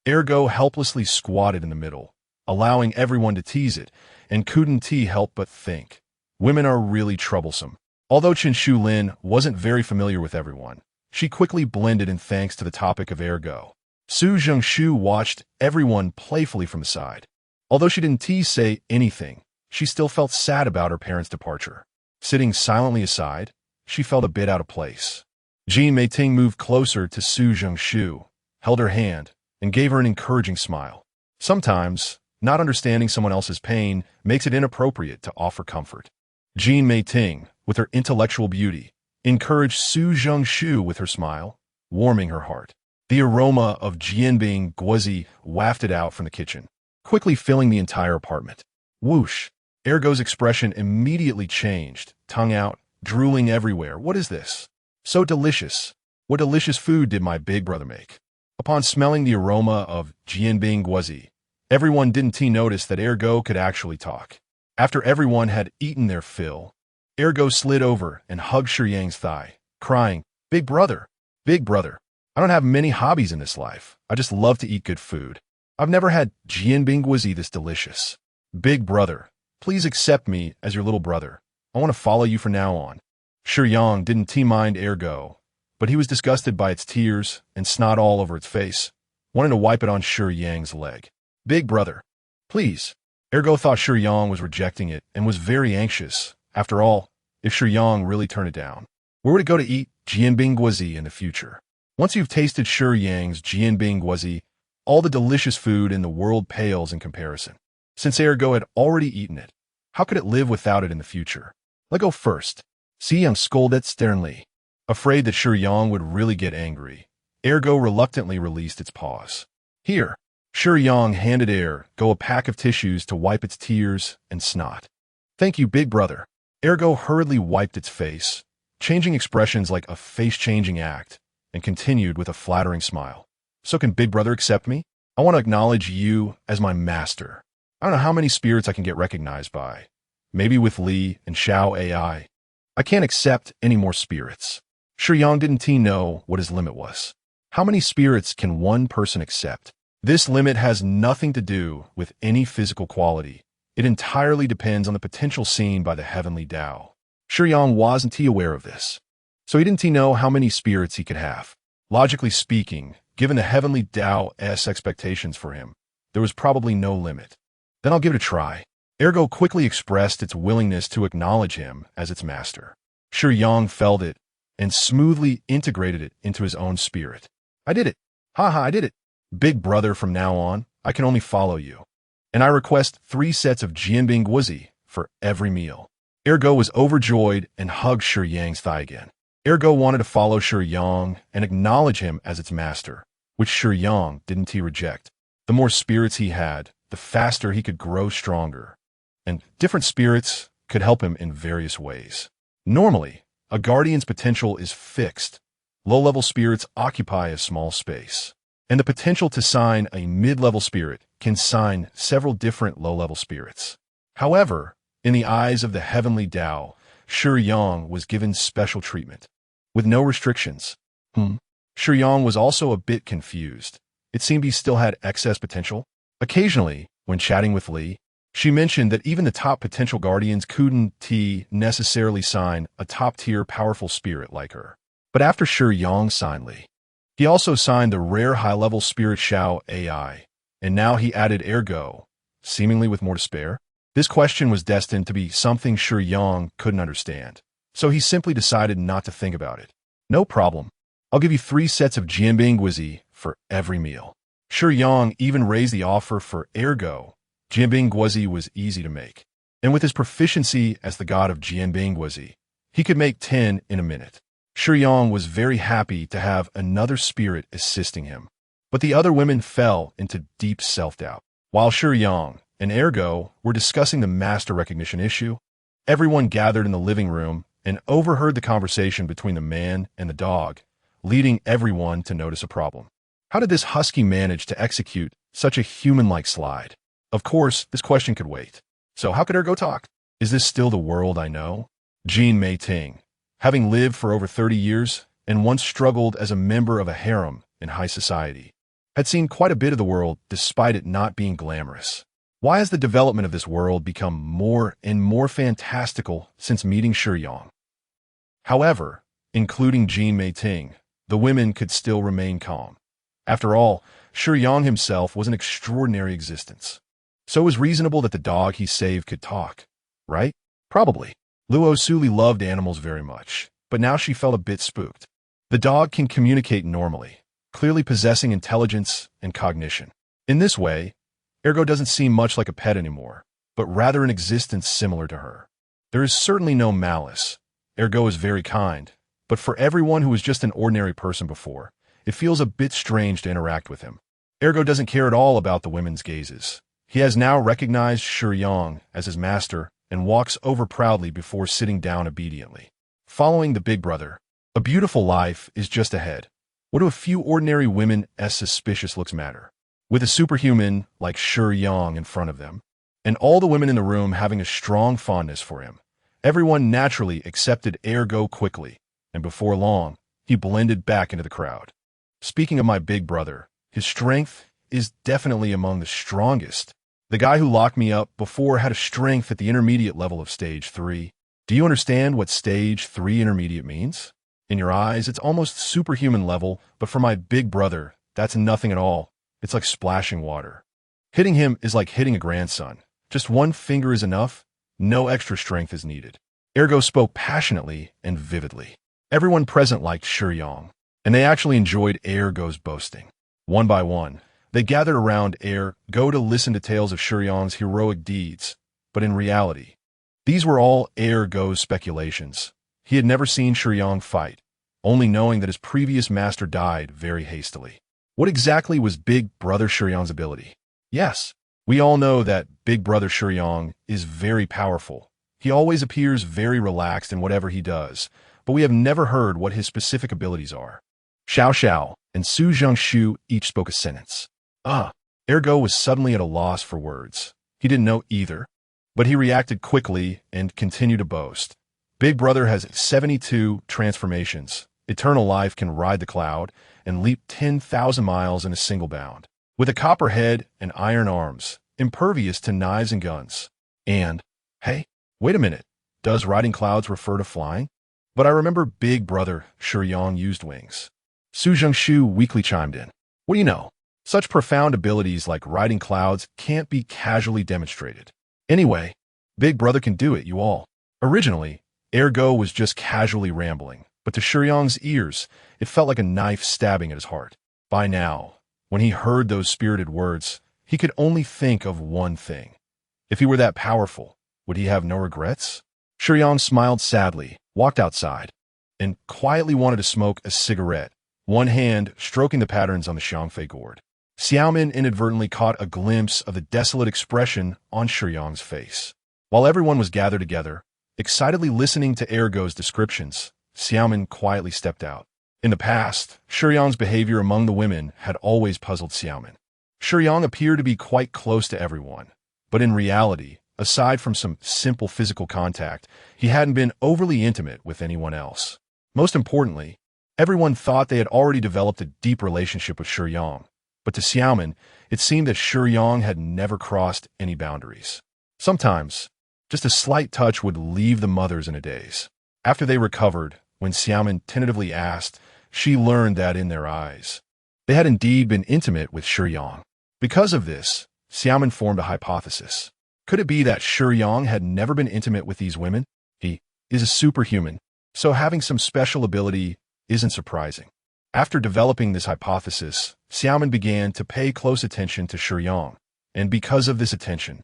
Ergo helplessly squatted in the middle, allowing everyone to tease it, and couldn't help but think, women are really troublesome. Although Qin Shulin wasn't very familiar with everyone, she quickly blended in thanks to the topic of Ergo. Su Zhengshu watched everyone playfully from the side. Although she didn't say anything, she still felt sad about her parents' departure. Sitting silently aside, she felt a bit out of place. Ji Mei Ting moved closer to Su Zhengshu, held her hand, and gave her an encouraging smile. Sometimes, not understanding someone else's pain makes it inappropriate to offer comfort. Ji Mei Ting, with her intellectual beauty, encouraged Su Zhengshu with her smile, warming her heart. The aroma of jianbing guozi wafted out from the kitchen, quickly filling the entire apartment. Whoosh! Ergo's expression immediately changed, tongue out, drooling everywhere. "What is this? So delicious. What delicious food did my big brother make?" Upon smelling the aroma of jianbing guozi, everyone didn't notice that Ergo could actually talk. After everyone had eaten their fill, Ergo slid over and hugged Shiyang's thigh, crying, Big brother, I don't have many hobbies in this life. I just love to eat good food. I've never had jianbing guozi this delicious. Big brother, please accept me as your little brother. I want to follow you from now on." Shiyang didn't mind Ergo, but he was disgusted by its tears and snot all over its face, wanting to wipe it on Shiyang's leg. "Big brother, please." Ergo thought Shiyang was rejecting it and was very anxious. After all, if Shiyang really turned it down, where would it go to eat jianbing guozi in the future? Once you've tasted Shiyang's jianbing guozi, all the delicious food in the world pales in comparison. Since Ergo had already eaten it, how could it live without it in the future? "Let go first." Shiyang scolded sternly. Afraid that Shiyang would really get angry, Ergo reluctantly released its paws. "Here." Shiyang handed Ergo a pack of tissues to wipe its tears and snot. "Thank you, big brother." Ergo hurriedly wiped its face, changing expressions like a face-changing act, and continued with a flattering smile. So can Big Brother accept me? I want to acknowledge you as my master. I don't know how many spirits I can get recognized by. Maybe with Lee and Xiao AI. I can't accept any more spirits. Shiyang didn't know what his limit was. How many spirits can one person accept? This limit has nothing to do with any physical quality. It entirely depends on the potential seen by the heavenly Tao. Shiyang wasn't aware of this, so he didn't know how many spirits he could have. Logically speaking, given the heavenly Tao's expectations for him, there was probably no limit. Then I'll give it a try. Ergo quickly expressed its willingness to acknowledge him as its master. Shiyang felt it and smoothly integrated it into his own spirit. I did it. Haha, I did it. Big Brother, from now on, I can only follow you. And I request 3 sets of Jianbing Guzi for every meal. Ergo was overjoyed and hugged Shiyang's thigh again. Ergo wanted to follow Shiyang and acknowledge him as its master, which Shiyang didn't reject. The more spirits he had, the faster he could grow stronger. And different spirits could help him in various ways. Normally, a guardian's potential is fixed. Low-level spirits occupy a small space. And the potential to sign a mid-level spirit can sign several different low-level spirits. However, in the eyes of the heavenly Tao, Shiyang was given special treatment, with no restrictions. Shiyang was also a bit confused. It seemed he still had excess potential. Occasionally, when chatting with Lee, she mentioned that even the top potential guardians couldn't necessarily sign a top-tier powerful spirit like her. But after Shiyang signed Lee, he also signed the rare high-level spirit Xiao AI, and now he added Ergo, seemingly with more to spare. This question was destined to be something Shiyang couldn't understand, so he simply decided not to think about it. No problem. I'll give you 3 sets of Jianbing Guzi for every meal. Shiyang even raised the offer for Ergo. Jianbing Guzi was easy to make, and with his proficiency as the god of Jianbing Guzi, he could make 10 in a minute. Shiyang was very happy to have another spirit assisting him, but the other women fell into deep self-doubt. While Shiyang and Ergo were discussing the master recognition issue, everyone gathered in the living room and overheard the conversation between the man and the dog, leading everyone to notice a problem. How did this husky manage to execute such a human-like slide? Of course, this question could wait. So how could Ergo talk? Is this still the world I know? Jean Mei Ting, having lived for over 30 years and once struggled as a member of a harem in high society, had seen quite a bit of the world despite it not being glamorous. Why has the development of this world become more and more fantastical since meeting Shiyang? However, including Jean Mei Ting, the women could still remain calm. After all, Shiyang himself was an extraordinary existence. So it was reasonable that the dog he saved could talk, right? Probably. Luo Suli loved animals very much, but now she felt a bit spooked. The dog can communicate normally, clearly possessing intelligence and cognition. In this way, Ergo doesn't seem much like a pet anymore, but rather an existence similar to her. There is certainly no malice. Ergo is very kind, but for everyone who was just an ordinary person before, it feels a bit strange to interact with him. Ergo doesn't care at all about the women's gazes. He has now recognized Shiyang as his master and walks over proudly before sitting down obediently. Following the big brother, a beautiful life is just ahead. What do a few ordinary women's suspicious looks matter? With a superhuman like Shiyang in front of them, and all the women in the room having a strong fondness for him, everyone naturally accepted Ergo quickly, and before long, he blended back into the crowd. Speaking of my big brother, his strength is definitely among the strongest. The guy who locked me up before had a strength at the intermediate level of Stage 3. Do you understand what Stage 3 intermediate means? In your eyes, it's almost superhuman level, but for my big brother, that's nothing at all. It's like splashing water. Hitting him is like hitting a grandson. Just one finger is enough. No extra strength is needed. Ergo spoke passionately and vividly. Everyone present liked Shiyang, and they actually enjoyed Ergo's boasting. One by one, they gathered around Ergo to listen to tales of Shiyang's heroic deeds, but in reality, these were all Ergo's speculations. He had never seen Shiyang fight, only knowing that his previous master died very hastily. What exactly was Big Brother Shiyang's ability? Yes, we all know that Big Brother Shiyang is very powerful. He always appears very relaxed in whatever he does, but we have never heard what his specific abilities are. Xiao Xiao and Su Zhengshu each spoke a sentence. Ergo was suddenly at a loss for words. He didn't know either, but he reacted quickly and continued to boast. Big Brother has 72 transformations. Eternal Life can ride the cloud and leap 10,000 miles in a single bound. With a copper head and iron arms, impervious to knives and guns. And, hey, wait a minute, does riding clouds refer to flying? But I remember Big Brother Shiyang used wings. Su Zhengshu weakly chimed in. What do you know? Such profound abilities like riding clouds can't be casually demonstrated. Anyway, Big Brother can do it, you all. Originally, Ergo was just casually rambling, but to Shiyang's ears, it felt like a knife stabbing at his heart. By now, when he heard those spirited words, he could only think of one thing. If he were that powerful, would he have no regrets? Shiyang smiled sadly, walked outside, and quietly wanted to smoke a cigarette, one hand stroking the patterns on the Xiangfei gourd. Xiaomin inadvertently caught a glimpse of the desolate expression on Shiyang's face. While everyone was gathered together, excitedly listening to Ergo's descriptions, Xiaomin quietly stepped out. In the past, Shiyang's behavior among the women had always puzzled Xiaomin. Shiyang appeared to be quite close to everyone, but in reality, aside from some simple physical contact, he hadn't been overly intimate with anyone else. Most importantly, everyone thought they had already developed a deep relationship with Shiyang, but to Xiaomin, it seemed that Shiyang had never crossed any boundaries. Sometimes, just a slight touch would leave the mothers in a daze. After they recovered, when Xiaomin tentatively asked, she learned that in their eyes, they had indeed been intimate with Shiyang. Because of this, Xiaomin formed a hypothesis. Could it be that Shiyang had never been intimate with these women? He is a superhuman, so having some special ability isn't surprising. After developing this hypothesis, Xiaomin began to pay close attention to Shiyang, and because of this attention,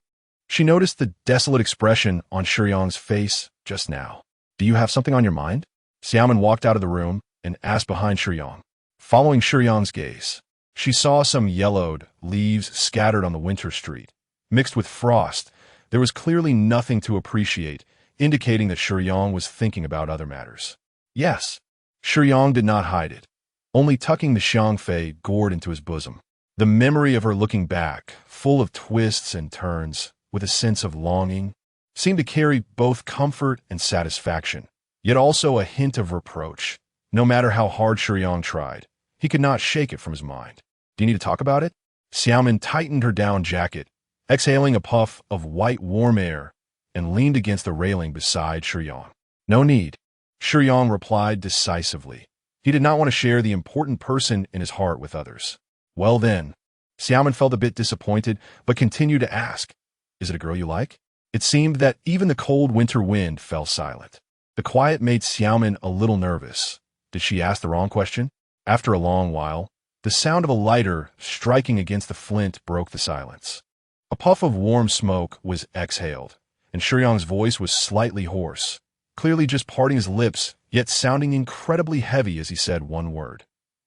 she noticed the desolate expression on Shiyang's face just now. Do you have something on your mind? Xiaomin walked out of the room and asked behind Shiyang. Following Shiyang's gaze, she saw some yellowed leaves scattered on the winter street. Mixed with frost, there was clearly nothing to appreciate, indicating that Shiyang was thinking about other matters. Yes, Shiyang did not hide it, only tucking the Xiangfei gourd into his bosom. The memory of her looking back, full of twists and turns, with a sense of longing, seemed to carry both comfort and satisfaction, yet also a hint of reproach. No matter how hard Shiyang tried, he could not shake it from his mind. Do you need to talk about it? Xiaomin tightened her down jacket, exhaling a puff of white warm air, and leaned against the railing beside Shiyang. No need, Shiyang replied decisively. He did not want to share the important person in his heart with others. Well then, Xiaomin felt a bit disappointed, but continued to ask, is it a girl you like? It seemed that even the cold winter wind fell silent. The quiet made Xiaomin a little nervous. Did she ask the wrong question? After a long while, the sound of a lighter striking against the flint broke the silence. A puff of warm smoke was exhaled, and Shiyang's voice was slightly hoarse, clearly just parting his lips, yet sounding incredibly heavy as he said one word.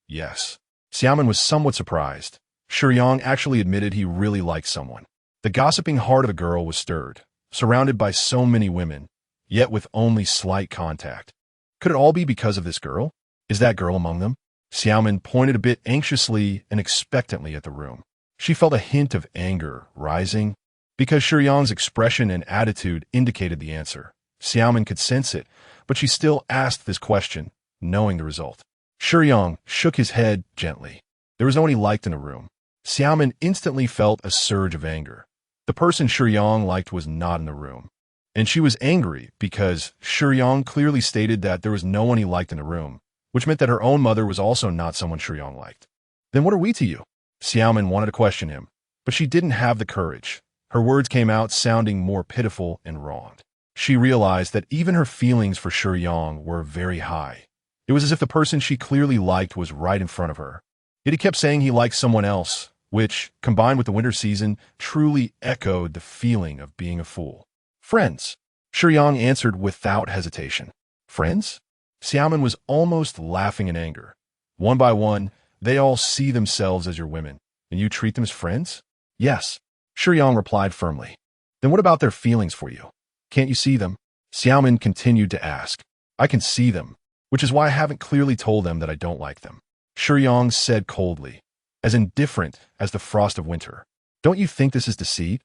Yes. Xiaomin was somewhat surprised. Shiyang actually admitted he really liked someone. The gossiping heart of a girl was stirred, surrounded by so many women, yet with only slight contact. Could it all be because of this girl? Is that girl among them? Xiaomin pointed a bit anxiously and expectantly at the room. She felt a hint of anger rising, because Shiyang's expression and attitude indicated the answer. Xiaomin could sense it, but she still asked this question, knowing the result. Shiyang shook his head gently. There was no one he liked in the room. Xiaomin instantly felt a surge of anger. The person Shiyang liked was not in the room, and she was angry because Shiyang clearly stated that there was no one he liked in the room, which meant that her own mother was also not someone Shiyang liked. Then what are we to you? Xiaomin wanted to question him, but she didn't have the courage. Her words came out sounding more pitiful and wronged. She realized that even her feelings for Shiyang were very high. It was as if the person she clearly liked was right in front of her. Yet he kept saying he liked someone else, which, combined with the winter season, truly echoed the feeling of being a fool. Friends, Shiyang answered without hesitation. Friends? Xiaomin was almost laughing in anger. One by one, they all see themselves as your women, and you treat them as friends? Yes, Shiyang replied firmly. Then what about their feelings for you? Can't you see them? Xiaomin continued to ask. I can see them, which is why I haven't clearly told them that I don't like them. Shiyang said coldly, as indifferent as the frost of winter. Don't you think this is deceit?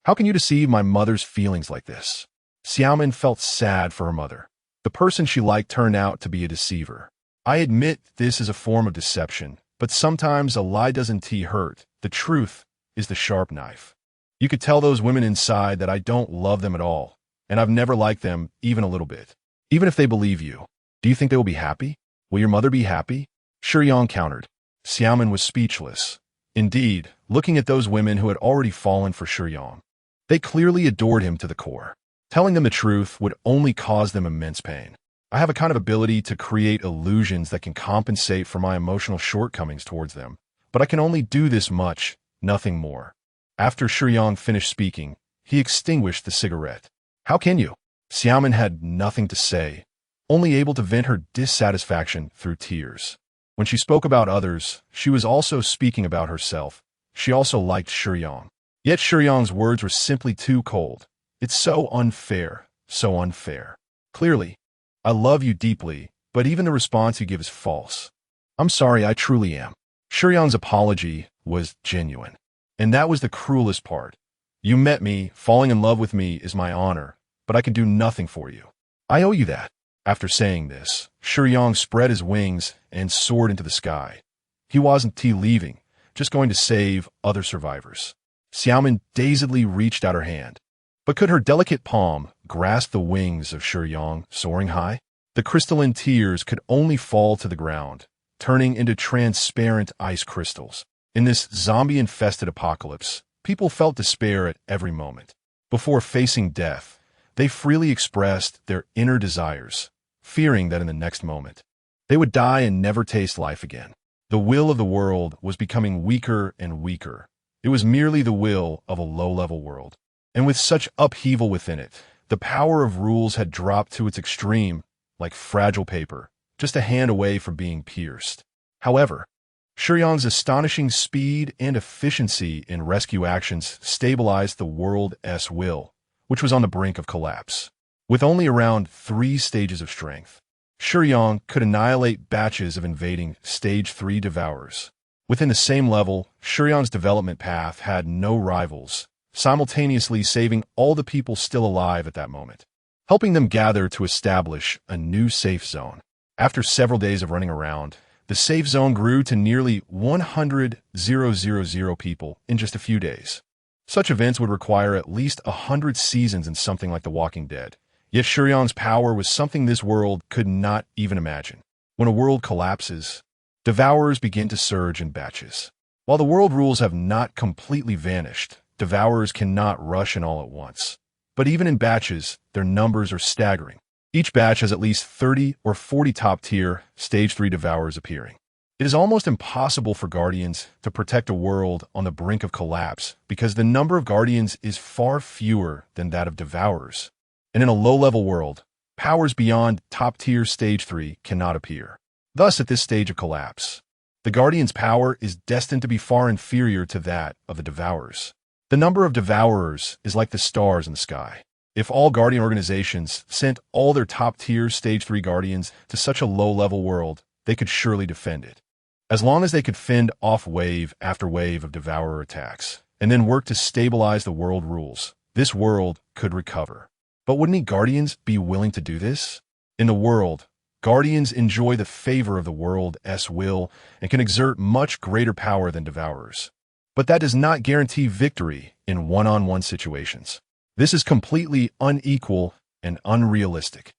How can you deceive my mother's feelings like this? Xiaomin felt sad for her mother. The person she liked turned out to be a deceiver. I admit this is a form of deception, but sometimes a lie doesn't hurt. The truth is the sharp knife. You could tell those women inside that I don't love them at all, and I've never liked them even a little bit. Even if they believe you, do you think they will be happy? Will your mother be happy? Shiyang countered. Xiaomin was speechless. Indeed, looking at those women who had already fallen for Shiyang. They clearly adored him to the core. Telling them the truth would only cause them immense pain. I have a kind of ability to create illusions that can compensate for my emotional shortcomings towards them, but I can only do this much, nothing more. After Shiyang finished speaking, he extinguished the cigarette. How can you? Xiaomin had nothing to say, only able to vent her dissatisfaction through tears. When she spoke about others, she was also speaking about herself. She also liked Shiyang. Yet Shiyang's words were simply too cold. It's so unfair, so unfair. Clearly, I love you deeply, but even the response you give is false. I'm sorry, I truly am. Shiyang's apology was genuine. And that was the cruelest part. You met me, falling in love with me is my honor, but I can do nothing for you. I owe you that. After saying this, Shiyang spread his wings and soared into the sky. He wasn't leaving, just going to save other survivors. Xiaomin dazedly reached out her hand. But could her delicate palm grasp the wings of Shiyang soaring high? The crystalline tears could only fall to the ground, turning into transparent ice crystals. In this zombie-infested apocalypse, people felt despair at every moment. Before facing death, they freely expressed their inner desires, fearing that in the next moment, they would die and never taste life again. The will of the world was becoming weaker and weaker. It was merely the will of a low-level world. And with such upheaval within it, the power of rules had dropped to its extreme, like fragile paper, just a hand away from being pierced. However, Shiyang's astonishing speed and efficiency in rescue actions stabilized the world's will, which was on the brink of collapse. With only around 3 stages of strength, Shiyang could annihilate batches of invading Stage 3 devourers. Within the same level, Shiyang's development path had no rivals, simultaneously saving all the people still alive at that moment, helping them gather to establish a new safe zone. After several days of running around, the safe zone grew to nearly 100,000 people in just a few days. Such events would require at least 100 seasons in something like The Walking Dead. Yet Shiyang's power was something this world could not even imagine. When a world collapses, devourers begin to surge in batches. While the world rules have not completely vanished, devourers cannot rush in all at once. But even in batches, their numbers are staggering. Each batch has at least 30 or 40 top-tier Stage 3 devourers appearing. It is almost impossible for Guardians to protect a world on the brink of collapse because the number of Guardians is far fewer than that of devourers. And in a low-level world, powers beyond top-tier Stage 3 cannot appear. Thus, at this stage of collapse, the Guardian's power is destined to be far inferior to that of the devourers. The number of devourers is like the stars in the sky. If all Guardian organizations sent all their top-tier Stage 3 Guardians to such a low-level world, they could surely defend it. As long as they could fend off wave after wave of devourer attacks, and then work to stabilize the world rules, this world could recover. But wouldn't Guardians be willing to do this? In the world, Guardians enjoy the favor of the world's will and can exert much greater power than devourers. But that does not guarantee victory in one-on-one situations. This is completely unequal and unrealistic,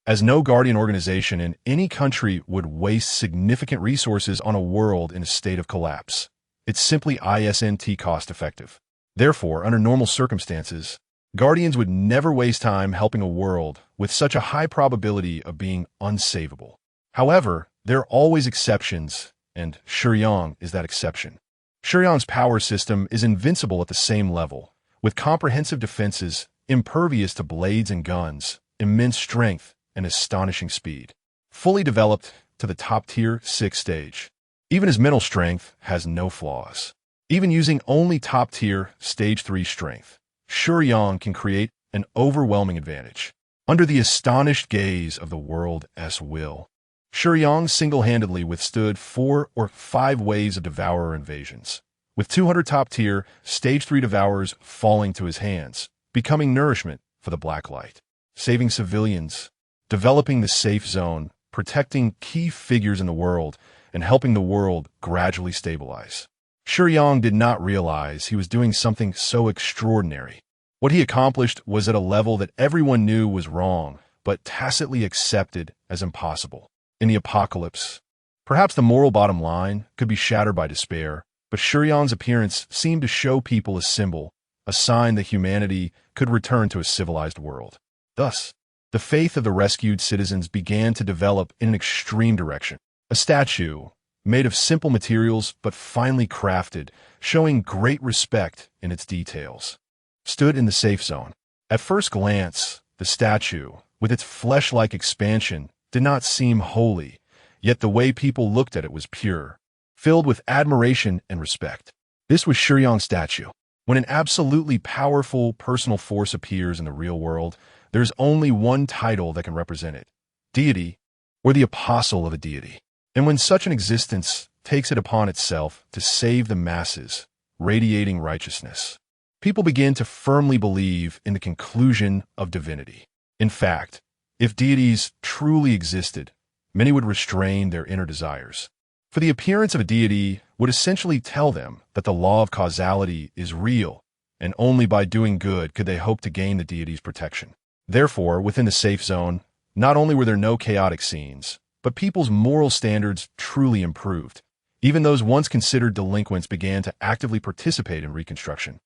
as no Guardian organization in any country would waste significant resources on a world in a state of collapse. It's simply isn't cost-effective. Therefore, under normal circumstances, Guardians would never waste time helping a world with such a high probability of being unsavable. However, there are always exceptions, and Shiyang is that exception. Shiyang's power system is invincible at the same level, with comprehensive defenses, impervious to blades and guns, immense strength, and astonishing speed. Fully developed to the top-tier 6 stage. Even his mental strength has no flaws. Even using only top-tier Stage 3 strength, Shiyang can create an overwhelming advantage. Under the astonished gaze of the world's will, Shiyang single-handedly withstood 4 or 5 waves of devourer invasions, with 200 top-tier Stage 3 devourers falling to his hands, becoming nourishment for the Black Light, saving civilians, developing the safe zone, protecting key figures in the world, and helping the world gradually stabilize. Shiyang did not realize he was doing something so extraordinary. What he accomplished was at a level that everyone knew was wrong, but tacitly accepted as impossible. In the apocalypse, perhaps the moral bottom line could be shattered by despair, but Shiyang's appearance seemed to show people a symbol, a sign that humanity could return to a civilized world. Thus, the faith of the rescued citizens began to develop in an extreme direction. A statue, made of simple materials but finely crafted, showing great respect in its details, stood in the safe zone. At first glance, the statue, with its flesh-like expansion, did not seem holy, yet the way people looked at it was pure, filled with admiration and respect. This was Shiyang's statue. When an absolutely powerful personal force appears in the real world, there's only one title that can represent it: deity, or the apostle of a deity. And when such an existence takes it upon itself to save the masses, radiating righteousness, people begin to firmly believe in the conclusion of divinity. In fact, if deities truly existed, many would restrain their inner desires. For the appearance of a deity would essentially tell them that the law of causality is real, and only by doing good could they hope to gain the deity's protection. Therefore, within the safe zone, not only were there no chaotic scenes, but people's moral standards truly improved. Even those once considered delinquents began to actively participate in reconstruction,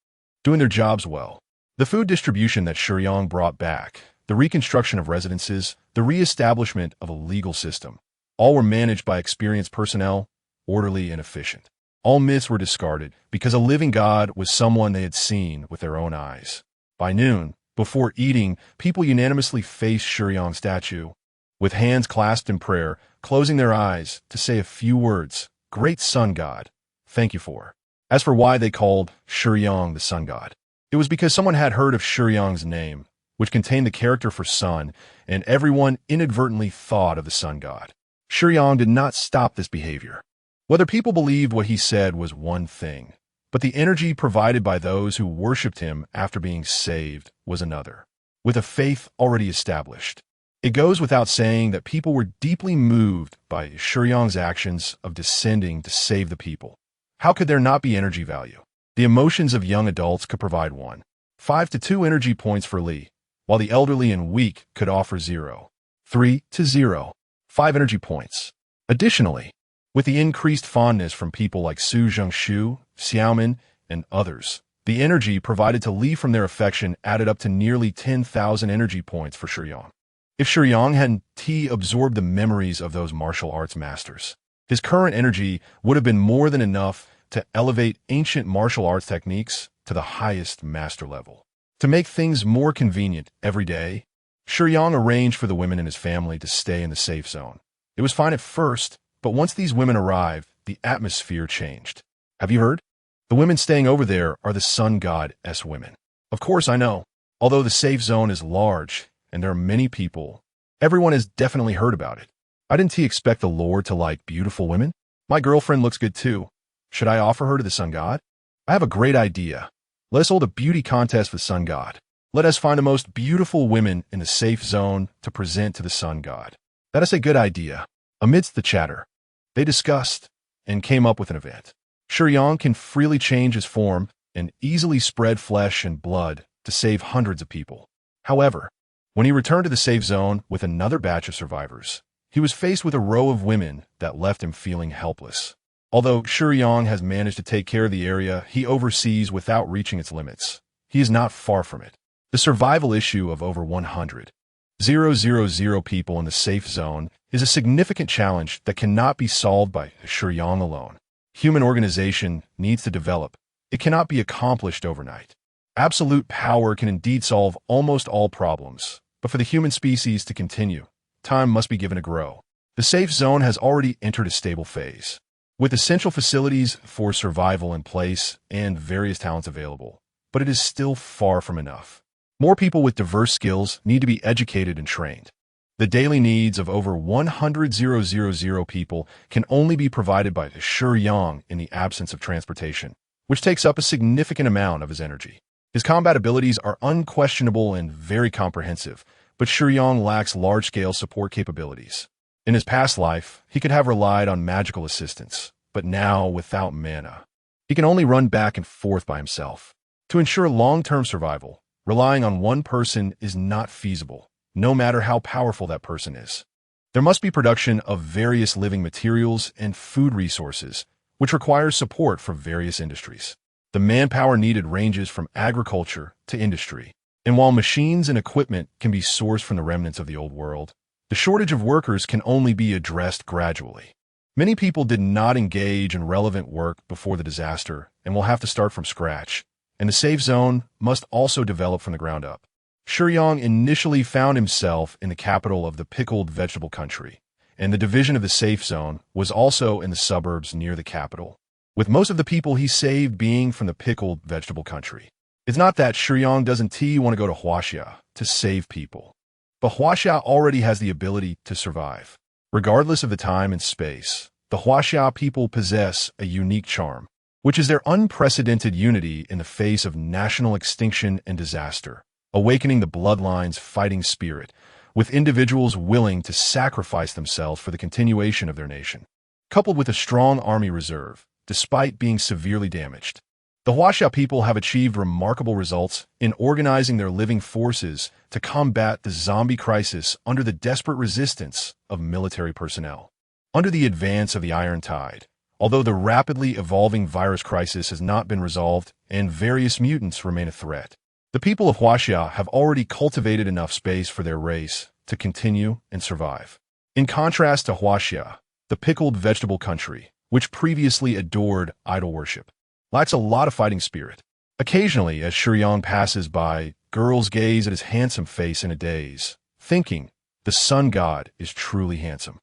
doing their jobs well. The food distribution that Shiyang brought back, the reconstruction of residences, the re-establishment of a legal system, all were managed by experienced personnel, orderly and efficient. All myths were discarded because a living God was someone they had seen with their own eyes. By noon, before eating, people unanimously faced Shiyang's statue, with hands clasped in prayer, closing their eyes to say a few words: "Great Sun God, thank you for." As for why they called Shiyang the Sun God, it was because someone had heard of Shiyang's name, which contained the character for sun, and everyone inadvertently thought of the sun god. Shiyang did not stop this behavior. Whether people believed what he said was one thing, but the energy provided by those who worshipped him after being saved was another. With a faith already established, it goes without saying that people were deeply moved by Shiyang's actions of descending to save the people. How could there not be energy value? The emotions of young adults could provide 1.5 to 2 energy points for Li, while the elderly and weak could offer 0.3 to 0.5 energy points. Additionally, with the increased fondness from people like Su Zhengshu, Xiaomin, and others, the energy provided to Li from their affection added up to nearly 10,000 energy points for Shiyang. If Shiyang hadn't absorbed the memories of those martial arts masters, his current energy would have been more than enough to elevate ancient martial arts techniques to the highest master level. To make things more convenient every day, Shiyang arranged for the women in his family to stay in the safe zone. It was fine at first, but once these women arrived, the atmosphere changed. Have you heard? The women staying over there are the sun god's women. Of course I know. Although the safe zone is large and there are many people, everyone has definitely heard about it. I didn't expect the Lord to like beautiful women. My girlfriend looks good too. Should I offer her to the sun god? I have a great idea. Let us hold a beauty contest with Sun God. Let us find the most beautiful women in the safe zone to present to the Sun God. That is a good idea. Amidst the chatter, they discussed and came up with an event. Shiyang can freely change his form and easily spread flesh and blood to save hundreds of people. However, when he returned to the safe zone with another batch of survivors, he was faced with a row of women that left him feeling helpless. Although Shiyang has managed to take care of the area he oversees without reaching its limits, he is not far from it. The survival issue of over 100,000 people in the safe zone is a significant challenge that cannot be solved by Shiyang alone. Human organization needs to develop. It cannot be accomplished overnight. Absolute power can indeed solve almost all problems, but for the human species to continue, time must be given to grow. The safe zone has already entered a stable phase, with essential facilities for survival in place and various talents available, but it is still far from enough. More people with diverse skills need to be educated and trained. The daily needs of over 100,000 people can only be provided by Shiyang in the absence of transportation, which takes up a significant amount of his energy. His combat abilities are unquestionable and very comprehensive, but Shiyang lacks large-scale support capabilities. In his past life, he could have relied on magical assistance, but now, without mana, he can only run back and forth by himself. To ensure long-term survival, relying on one person is not feasible, no matter how powerful that person is. There must be production of various living materials and food resources, which requires support for various industries. The manpower needed ranges from agriculture to industry. And while machines and equipment can be sourced from the remnants of the old world, the shortage of workers can only be addressed gradually. Many people did not engage in relevant work before the disaster and will have to start from scratch, and the safe zone must also develop from the ground up. Shiyang initially found himself in the capital of the pickled vegetable country, and the division of the safe zone was also in the suburbs near the capital, with most of the people he saved being from the pickled vegetable country. It's not that Shiyang doesn't want to go to Huaxia to save people, but Huaxia already has the ability to survive. Regardless of the time and space, the Huaxia people possess a unique charm, which is their unprecedented unity in the face of national extinction and disaster, awakening the bloodline's fighting spirit, with individuals willing to sacrifice themselves for the continuation of their nation. Coupled with a strong army reserve, despite being severely damaged, the Huaxia people have achieved remarkable results in organizing their living forces to combat the zombie crisis under the desperate resistance of military personnel. Under the advance of the Iron Tide, although the rapidly evolving virus crisis has not been resolved and various mutants remain a threat, the people of Huaxia have already cultivated enough space for their race to continue and survive. In contrast to Huaxia, the pickled vegetable country, which previously adored idol worship, lacks a lot of fighting spirit. Occasionally, as Shiyang passes by, girls gaze at his handsome face in a daze, thinking the sun god is truly handsome.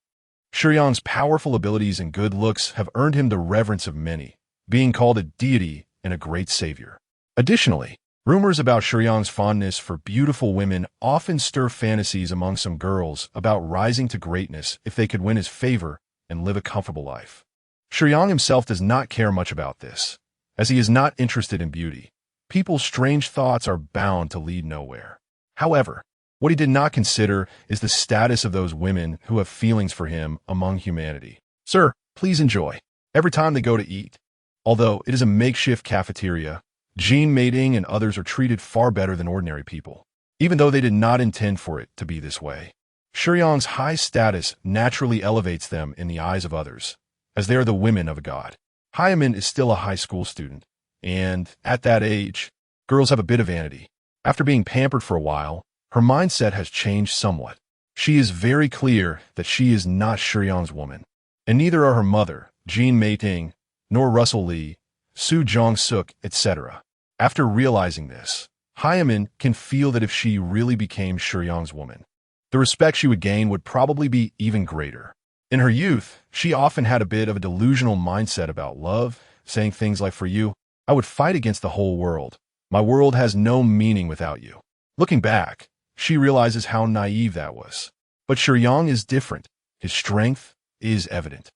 Shiyang's powerful abilities and good looks have earned him the reverence of many, being called a deity and a great savior. Additionally, rumors about Shiyang's fondness for beautiful women often stir fantasies among some girls about rising to greatness if they could win his favor and live a comfortable life. Shiyang himself does not care much about this, as he is not interested in beauty. People's strange thoughts are bound to lead nowhere. However, what he did not consider is the status of those women who have feelings for him among humanity. Sir, please enjoy. Every time they go to eat, although it is a makeshift cafeteria, Jean Mating and others are treated far better than ordinary people, even though they did not intend for it to be this way. Shiyang's high status naturally elevates them in the eyes of others, as they are the women of a god. Hyamin is still a high school student, and, at that age, girls have a bit of vanity. After being pampered for a while, her mindset has changed somewhat. She is very clear that she is not Shiyang's woman, and neither are her mother, Jean Mating, nor Russell Lee, Su Jong-suk, etc. After realizing this, Hyamin can feel that if she really became Shiyang's woman, the respect she would gain would probably be even greater. In her youth, she often had a bit of a delusional mindset about love, saying things like, "For you, I would fight against the whole world. My world has no meaning without you." Looking back, she realizes how naive that was. But Shiyang is different. His strength is evident,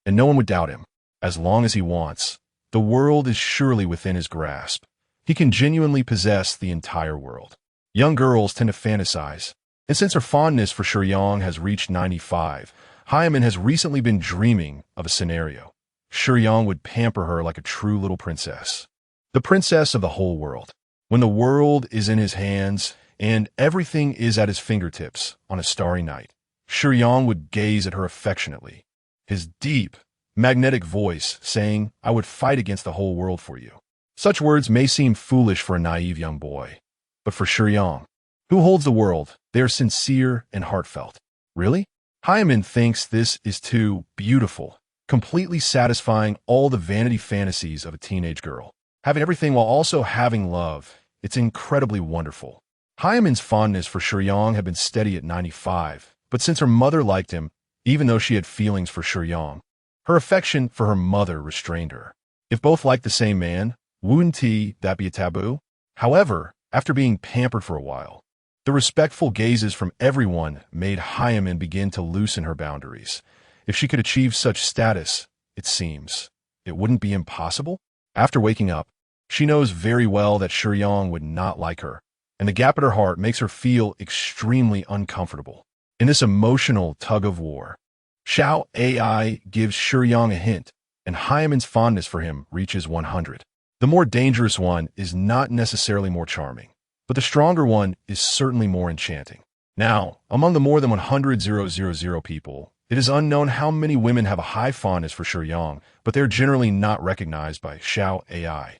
and no one would doubt him. As long as he wants, the world is surely within his grasp. He can genuinely possess the entire world. Young girls tend to fantasize, and since her fondness for Shiyang has reached 95, Hyamin has recently been dreaming of a scenario. Shiyang would pamper her like a true little princess. The princess of the whole world. When the world is in his hands and everything is at his fingertips on a starry night, Shiyang would gaze at her affectionately, his deep, magnetic voice saying, "I would fight against the whole world for you." Such words may seem foolish for a naive young boy, but for Shiyang, who holds the world, they are sincere and heartfelt. Really? Hyamin thinks this is too beautiful, completely satisfying all the vanity fantasies of a teenage girl. Having everything while also having love, it's incredibly wonderful. Hyamin's fondness for Shiyang had been steady at 95, but since her mother liked him, even though she had feelings for Shiyang, her affection for her mother restrained her. If both liked the same man, wouldn't that be a taboo? However, after being pampered for a while, The respectful gazes from everyone made Hyamin begin to loosen her boundaries. If she could achieve such status, it seems, it wouldn't be impossible. After waking up, she knows very well that Shiyang would not like her, and the gap at her heart makes her feel extremely uncomfortable. In this emotional tug-of-war, Xiao AI gives Shiyang a hint, and Hyamin's fondness for him reaches 100. The more dangerous one is not necessarily more charming, but the stronger one is certainly more enchanting. Now, among the more than 100,000 people, it is unknown how many women have a high fondness for Shiyang, but they're generally not recognized by Xiao AI.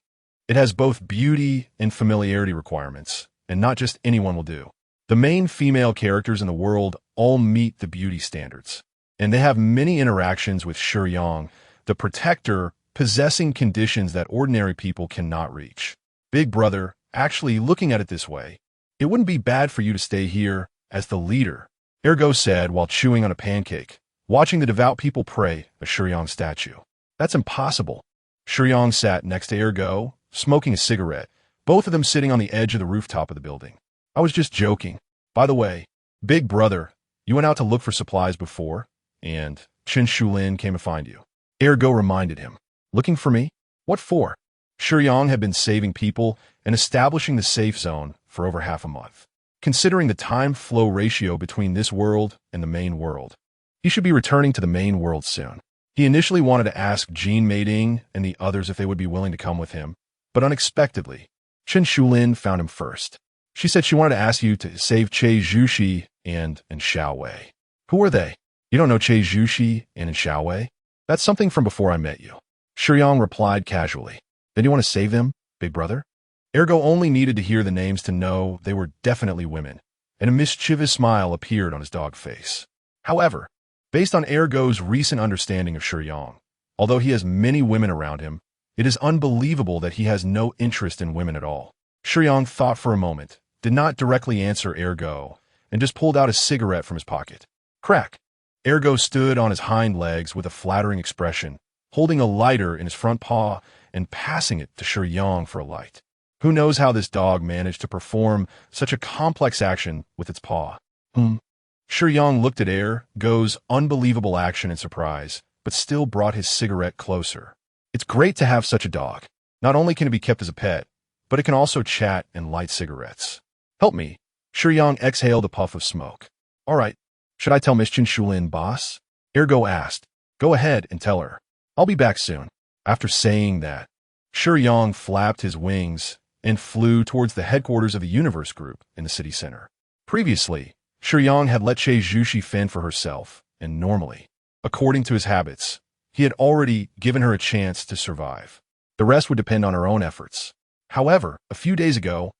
It has both beauty and familiarity requirements, and not just anyone will do. The main female characters in the world all meet the beauty standards, and they have many interactions with Shiyang, the protector, possessing conditions that ordinary people cannot reach. Big brother, actually looking at it this way, it wouldn't be bad for you to stay here as the leader, Ergo said while chewing on a pancake, watching the devout people pray a Shiyang statue. That's impossible. Shiyang sat next to Ergo, smoking a cigarette, both of them sitting on the edge of the rooftop of the building. I was just joking. By the way, big brother, you went out to look for supplies before, and Chen Shulin came to find you. Ergo reminded him. Looking for me? What for? Shiyang had been saving people and establishing the safe zone for over half a month. Considering the time-flow ratio between this world and the main world, he should be returning to the main world soon. He initially wanted to ask Jean Meiding and the others if they would be willing to come with him, but unexpectedly, Chen Shulin found him first. She said she wanted to ask you to save Che Zhuxi and Xiao Wei. Who are they? You don't know Che Zhuxi and Xiao Wei? That's something from before I met you. Shiyang replied casually. Then you want to save them, big brother? Ergo only needed to hear the names to know they were definitely women, and a mischievous smile appeared on his dog face. However, based on Ergo's recent understanding of Shiyang, although he has many women around him, it is unbelievable that he has no interest in women at all. Shiyang thought for a moment, did not directly answer Ergo, and just pulled out a cigarette from his pocket. Crack! Ergo stood on his hind legs with a flattering expression, holding a lighter in his front paw and passing it to Shiyang for a light. Who knows how this dog managed to perform such a complex action with its paw? Shiyang looked at Ergo's unbelievable action in surprise, but still brought his cigarette closer. It's great to have such a dog. Not only can it be kept as a pet, but it can also chat and light cigarettes. Help me. Shiyang exhaled a puff of smoke. All right. Should I tell Miss Chen Shulin, boss? Ergo asked. Go ahead and tell her. I'll be back soon. After saying that, Shiyang flapped his wings and flew towards the headquarters of the Universe Group in the city center. Previously, Shiyang had let Che Zhuxi fend for herself, and normally, according to his habits, he had already given her a chance to survive. The rest would depend on her own efforts. However, a few days ago,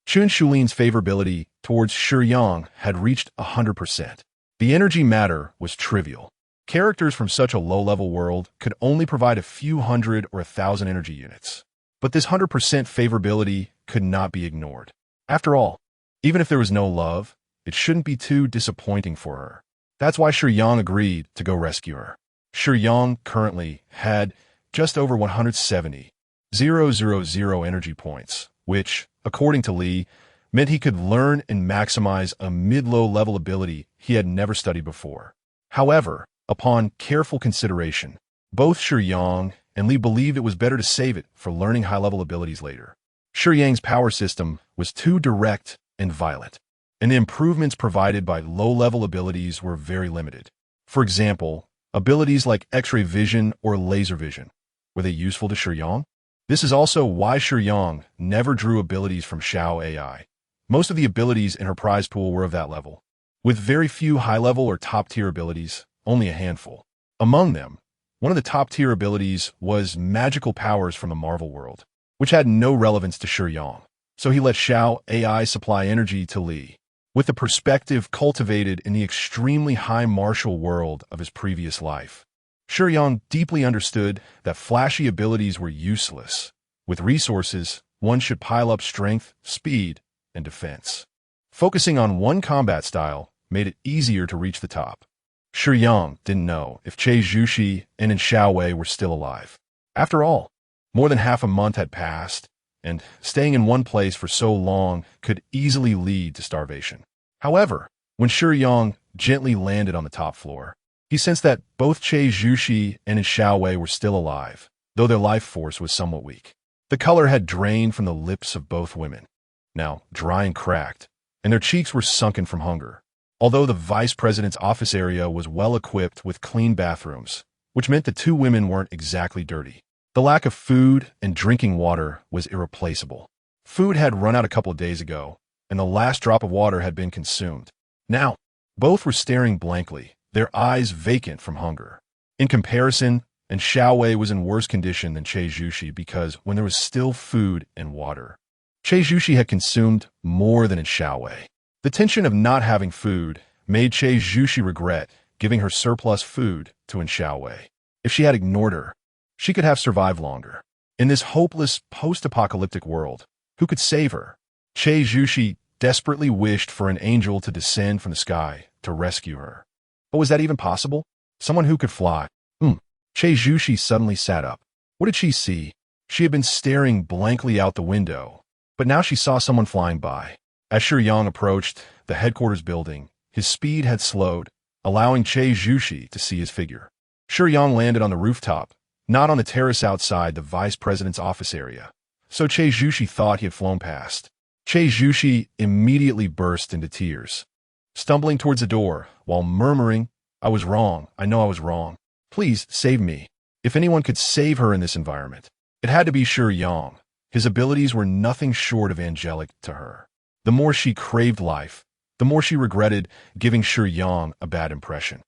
Chen Shulin's favorability towards Shiyang had reached 100%. The energy matter was trivial. Characters from such a low-level world could only provide a few hundred or 1,000 energy units. But this 100% favorability could not be ignored. After all, even if there was no love, it shouldn't be too disappointing for her. That's why Shiyang agreed to go rescue her. Shiyang currently had just over 170,000 energy points, which, according to Lee, meant he could learn and maximize a mid-low level ability he had never studied before. However, upon careful consideration, both Shiyang and Lee believed it was better to save it for learning high-level abilities later. Shiyang's power system was too direct and violent, and the improvements provided by low-level abilities were very limited. For example, abilities like X-ray vision or laser vision. Were they useful to Shiyang? This is also why Shiyang never drew abilities from Xiao AI. Most of the abilities in her prize pool were of that level. With very few high-level or top-tier abilities, only a handful. Among them, one of the top-tier abilities was magical powers from the Marvel world, which had no relevance to Shiyang, so he let Xiao AI supply energy to Li. With the perspective cultivated in the extremely high martial world of his previous life, Shiyang deeply understood that flashy abilities were useless. With resources, one should pile up strength, speed, and defense. Focusing on one combat style made it easier to reach the top. Shiyang didn't know if Che Zhuxi and Xiao Wei were still alive. After all, more than half a month had passed, and staying in one place for so long could easily lead to starvation. However, when Shiyang gently landed on the top floor, he sensed that both Che Zhuxi and Xiaowei were still alive, though their life force was somewhat weak. The color had drained from the lips of both women, now dry and cracked, and their cheeks were sunken from hunger. Although the vice president's office area was well equipped with clean bathrooms, which meant the two women weren't exactly dirty, the lack of food and drinking water was irreplaceable. Food had run out a couple of days ago, and the last drop of water had been consumed. Now, both were staring blankly, their eyes vacant from hunger. In comparison, and Xiaowei was in worse condition than Che Zhuxi because when there was still food and water, Che Zhuxi had consumed more than in Xiaowei. The tension of not having food made Che Zhuxi regret giving her surplus food to Xiaowei. If she had ignored her, she could have survived longer. In this hopeless post-apocalyptic world, who could save her? Che Zhuxi desperately wished for an angel to descend from the sky to rescue her. But was that even possible? Someone who could fly? Che Zhuxi suddenly sat up. What did she see? She had been staring blankly out the window, but now she saw someone flying by. As Shiyang approached the headquarters building, his speed had slowed, allowing Che Zhuxi to see his figure. Shiyang landed on the rooftop, not on the terrace outside the vice president's office area, so Che Zhuxi thought he had flown past. Che Zhuxi immediately burst into tears, stumbling towards the door while murmuring, "I was wrong. I know I was wrong. Please save me." If anyone could save her in this environment, it had to be Shiyang. His abilities were nothing short of angelic to her. The more she craved life, the more she regretted giving Shiyang a bad impression.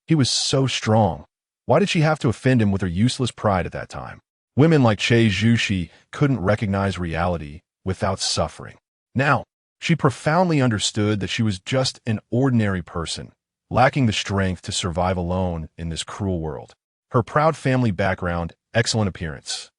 He was so strong. Why did she have to offend him with her useless pride at that time? Women like Che Zhuxi couldn't recognize reality without suffering. Now, she profoundly understood that she was just an ordinary person, lacking the strength to survive alone in this cruel world. Her proud family background, excellent appearance,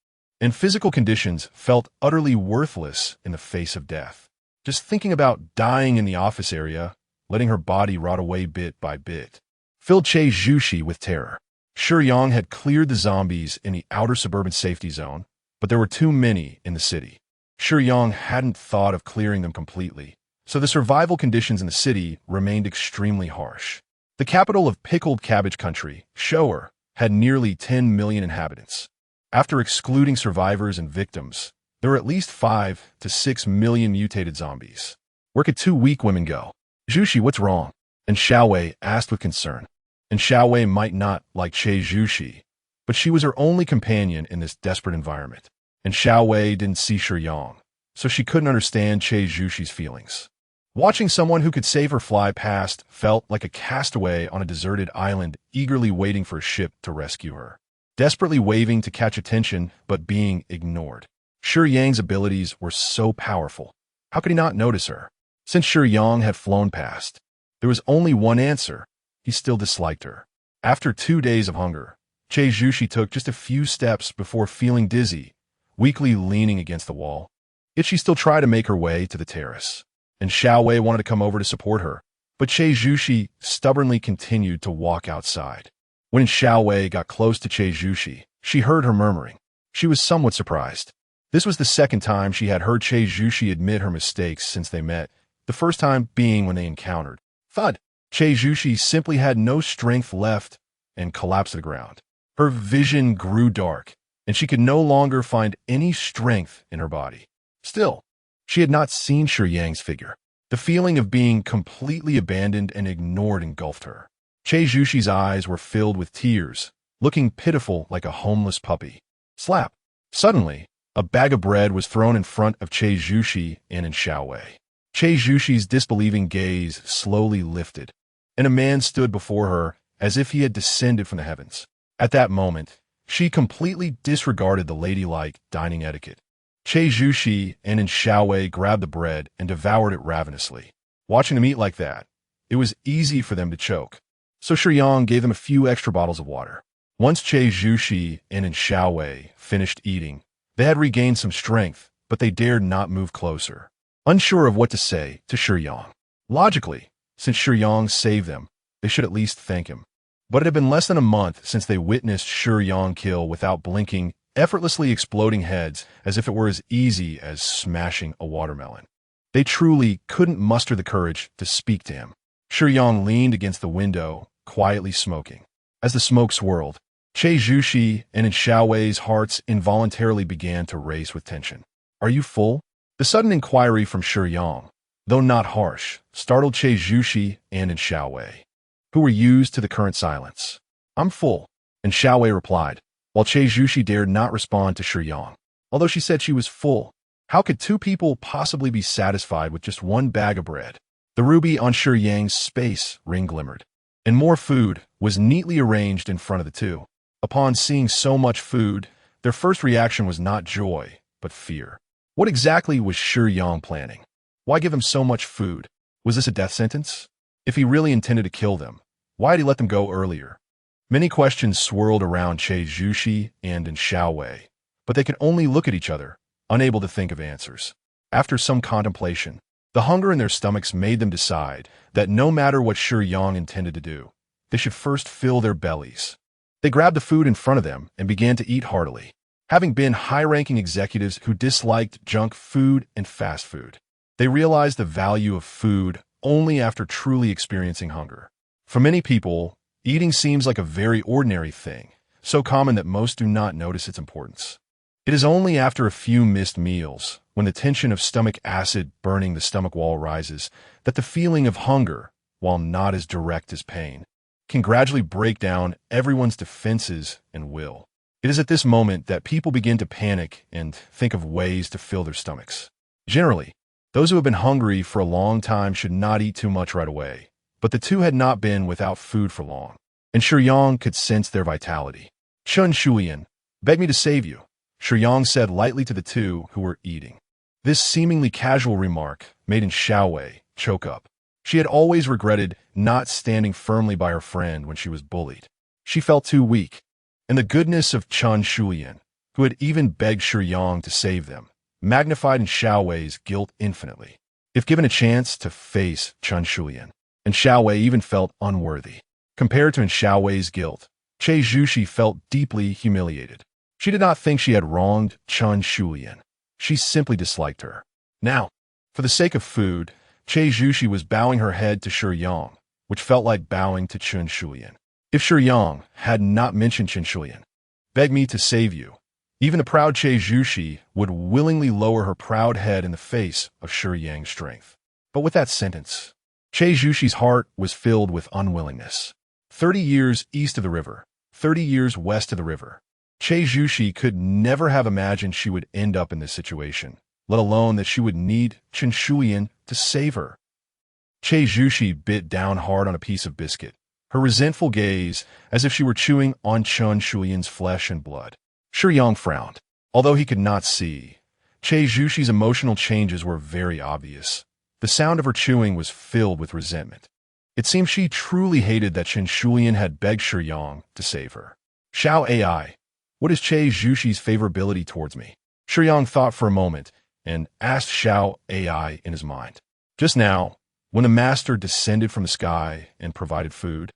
and physical conditions felt utterly worthless in the face of death. Just thinking about dying in the office area, letting her body rot away bit by bit, filled Che Zhuxi with terror. Shiyang had cleared the zombies in the outer suburban safety zone, but there were too many in the city. Shiyang hadn't thought of clearing them completely, so the survival conditions in the city remained extremely harsh. The capital of pickled cabbage country, Shoer, had nearly 10 million inhabitants. After excluding survivors and victims, there were at least 5 to 6 million mutated zombies. Where could two weak women go? "Zhuxi, what's wrong?" And Xiaowei asked with concern. And Xiaowei might not like Che Zhuxi, but she was her only companion in this desperate environment. And Xiaowei didn't see Shiyang, so she couldn't understand Che Zhuxi's feelings. Watching someone who could save her fly past felt like a castaway on a deserted island eagerly waiting for a ship to rescue her, desperately waving to catch attention but being ignored. Shiyang's abilities were so powerful. How could he not notice her? Since Shiyang had flown past, there was only one answer. He still disliked her. After 2 days of hunger, Che Zhuxi took just a few steps before feeling dizzy, weakly leaning against the wall. Yet she still tried to make her way to the terrace. And Xiaowei wanted to come over to support her, but Che Zhuxi stubbornly continued to walk outside. When Xiaowei got close to Che Zhuxi, she heard her murmuring. She was somewhat surprised. This was the second time she had heard Che Zhuxi admit her mistakes since they met, the first time being when they encountered. Thud! Che Zhuxi simply had no strength left and collapsed to the ground. Her vision grew dark, and she could no longer find any strength in her body. Still, she had not seen Shiyang's figure. The feeling of being completely abandoned and ignored engulfed her. Che Zhuxi's eyes were filled with tears, looking pitiful like a homeless puppy. Slap! Suddenly, a bag of bread was thrown in front of Che Zhuxi and in Xiaowei. Che Zhuxi's disbelieving gaze slowly lifted, and a man stood before her as if he had descended from the heavens. At that moment, she completely disregarded the ladylike dining etiquette. Che Zhuxi and Xiaowei grabbed the bread and devoured it ravenously. Watching them eat like that, it was easy for them to choke. So Shiyang gave them a few extra bottles of water. Once Che Zhuxi and Xiaowei finished eating, they had regained some strength, but they dared not move closer, unsure of what to say to Shiyang. Logically, since Shiyang saved them, they should at least thank him. But it had been less than a month since they witnessed Shiyang kill without blinking effortlessly exploding heads as if it were as easy as smashing a watermelon. They truly couldn't muster the courage to speak to him. Shiyang leaned against the window, quietly smoking. As the smoke swirled, Che Zhuxi and Xiaowei's hearts involuntarily began to race with tension. "Are you full?" The sudden inquiry from Shiyang, though not harsh, startled Che Zhuxi and Xiaowei, who were used to the current silence. "I'm full," and Xiaowei replied, while Che Zhuxi dared not respond to Shiyang. Although she said she was full, how could two people possibly be satisfied with just one bag of bread? The ruby on Shiyang's space ring glimmered, and more food was neatly arranged in front of the two. Upon seeing so much food, their first reaction was not joy, but fear. What exactly was Shiyang planning? Why give them so much food? Was this a death sentence? If he really intended to kill them, why had he let them go earlier? Many questions swirled around Che Zhuxi and Xiaowei, but they could only look at each other, unable to think of answers. After some contemplation, the hunger in their stomachs made them decide that no matter what Shiyang intended to do, they should first fill their bellies. They grabbed the food in front of them and began to eat heartily, having been high-ranking executives who disliked junk food and fast food. They realized the value of food only after truly experiencing hunger. For many people, eating seems like a very ordinary thing, so common that most do not notice its importance. It is only after a few missed meals, when the tension of stomach acid burning the stomach wall rises, that the feeling of hunger, while not as direct as pain, can gradually break down everyone's defenses and will. It is at this moment that people begin to panic and think of ways to fill their stomachs. Generally, those who have been hungry for a long time should not eat too much right away, but the two had not been without food for long, and Shiyang could sense their vitality. "Chun Shulian, beg me to save you," Shiyang said lightly to the two who were eating. This seemingly casual remark made Xiaowei choke up. She had always regretted not standing firmly by her friend when she was bullied. She felt too weak, and the goodness of Chun Shulian, who had even begged Shiyang to save them, magnified Xiaowei's guilt infinitely. If given a chance to face Chun Shulian, and Xiaowei even felt unworthy. Compared to Xiaowei's guilt, Che Zhuxi felt deeply humiliated. She did not think she had wronged Chun Shulian. She simply disliked her. Now, for the sake of food, Che Zhuxi was bowing her head to Shiyang, which felt like bowing to Chun Shulian. If Shiyang had not mentioned Chun Shulian, "Beg me to save you," even the proud Che Zhuxi would willingly lower her proud head in the face of Shiyang's strength. But with that sentence, Che Zhuxi's heart was filled with unwillingness. 30 years east of the river, 30 years west of the river. Che Zhuxi could never have imagined she would end up in this situation, let alone that she would need Chun Shulian to save her. Che Zhuxi bit down hard on a piece of biscuit, her resentful gaze as if she were chewing on Chun Shulian's flesh and blood. Shiyang frowned. Although he could not see, Che Zhuxi's emotional changes were very obvious. The sound of her chewing was filled with resentment. It seemed she truly hated that Chun Shulian had begged Shiyang to save her. "Xiao AI, what is Che Zhuxi's favorability towards me?" Shiyang thought for a moment and asked Xiao AI in his mind. Just now, when the master descended from the sky and provided food,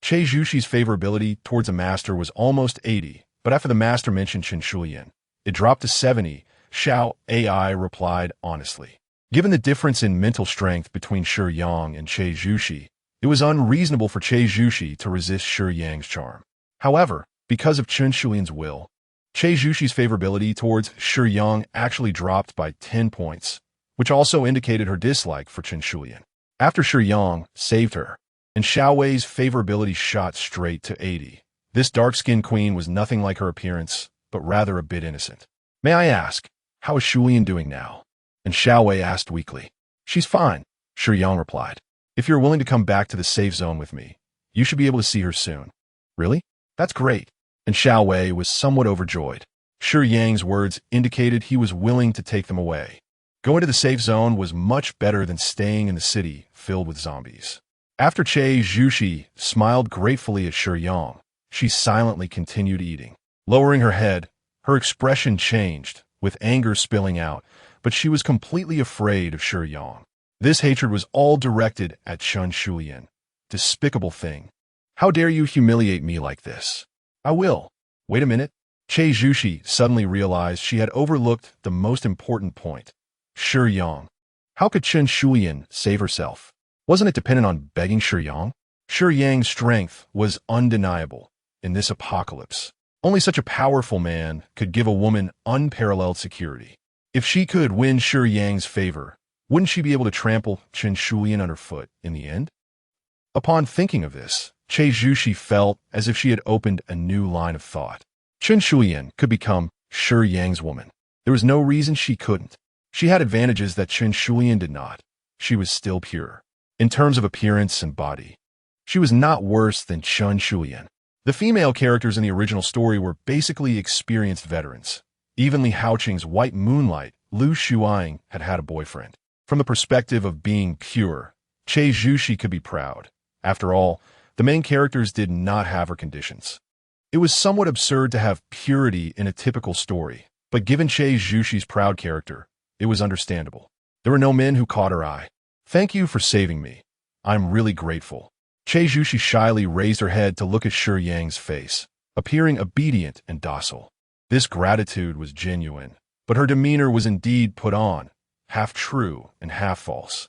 Che Zhuxi's favorability towards the master was almost 80, but after the master mentioned Chun Shulian, it dropped to 70. Xiao AI replied honestly. Given the difference in mental strength between Shiyang and Che Zhuxi, it was unreasonable for Che Zhuxi to resist Shiyang's charm. However, because of Chun Shulian's will, Che Zhuxi's favorability towards Shiyang actually dropped by 10 points, which also indicated her dislike for Chun Shulian. After Shiyang saved her, and Xiaowei's favorability shot straight to 80. This dark-skinned queen was nothing like her appearance, but rather a bit innocent. "May I ask, how is Shulian doing now?" And Xiaowei asked weakly. "She's fine," Shiyang replied. "If you're willing to come back to the safe zone with me, you should be able to see her soon." "Really? That's great." And Xiaowei was somewhat overjoyed. Shiyang's words indicated he was willing to take them away. Going to the safe zone was much better than staying in the city filled with zombies. After Che Zhuxi smiled gratefully at Shiyang, she silently continued eating. Lowering her head, her expression changed, with anger spilling out, but she was completely afraid of Shiyang. This hatred was all directed at Chun Shulian. Despicable thing. "How dare you humiliate me like this?" "I will. Wait a minute. Che Zhuxi suddenly realized she had overlooked the most important point. Shiyang. How could Chen Shulian save herself? Wasn't it dependent on begging Shiyang? Shiyang's strength was undeniable in this apocalypse. Only such a powerful man could give a woman unparalleled security. If she could win Shiyang's favor, wouldn't she be able to trample Chen Shulian underfoot in the end? Upon thinking of this, Che Zhuxi felt as if she had opened a new line of thought. Chen Shulian could become Shiyang's woman. There was no reason she couldn't. She had advantages that Chen Shulian did not. She was still pure. In terms of appearance and body, she was not worse than Chen Shulian. The female characters in the original story were basically experienced veterans. Even Li Haoqing's White Moonlight, Lu Shiyang, had had a boyfriend. From the perspective of being pure, Che Zhuxi could be proud. After all, the main characters did not have her conditions. It was somewhat absurd to have purity in a typical story, but given Che Zhuxi's proud character, it was understandable. There were no men who caught her eye. Thank you for saving me. I'm really grateful. Che Zhuxi shyly raised her head to look at Shiyang's face, appearing obedient and docile. This gratitude was genuine, but her demeanor was indeed put on, half true and half false.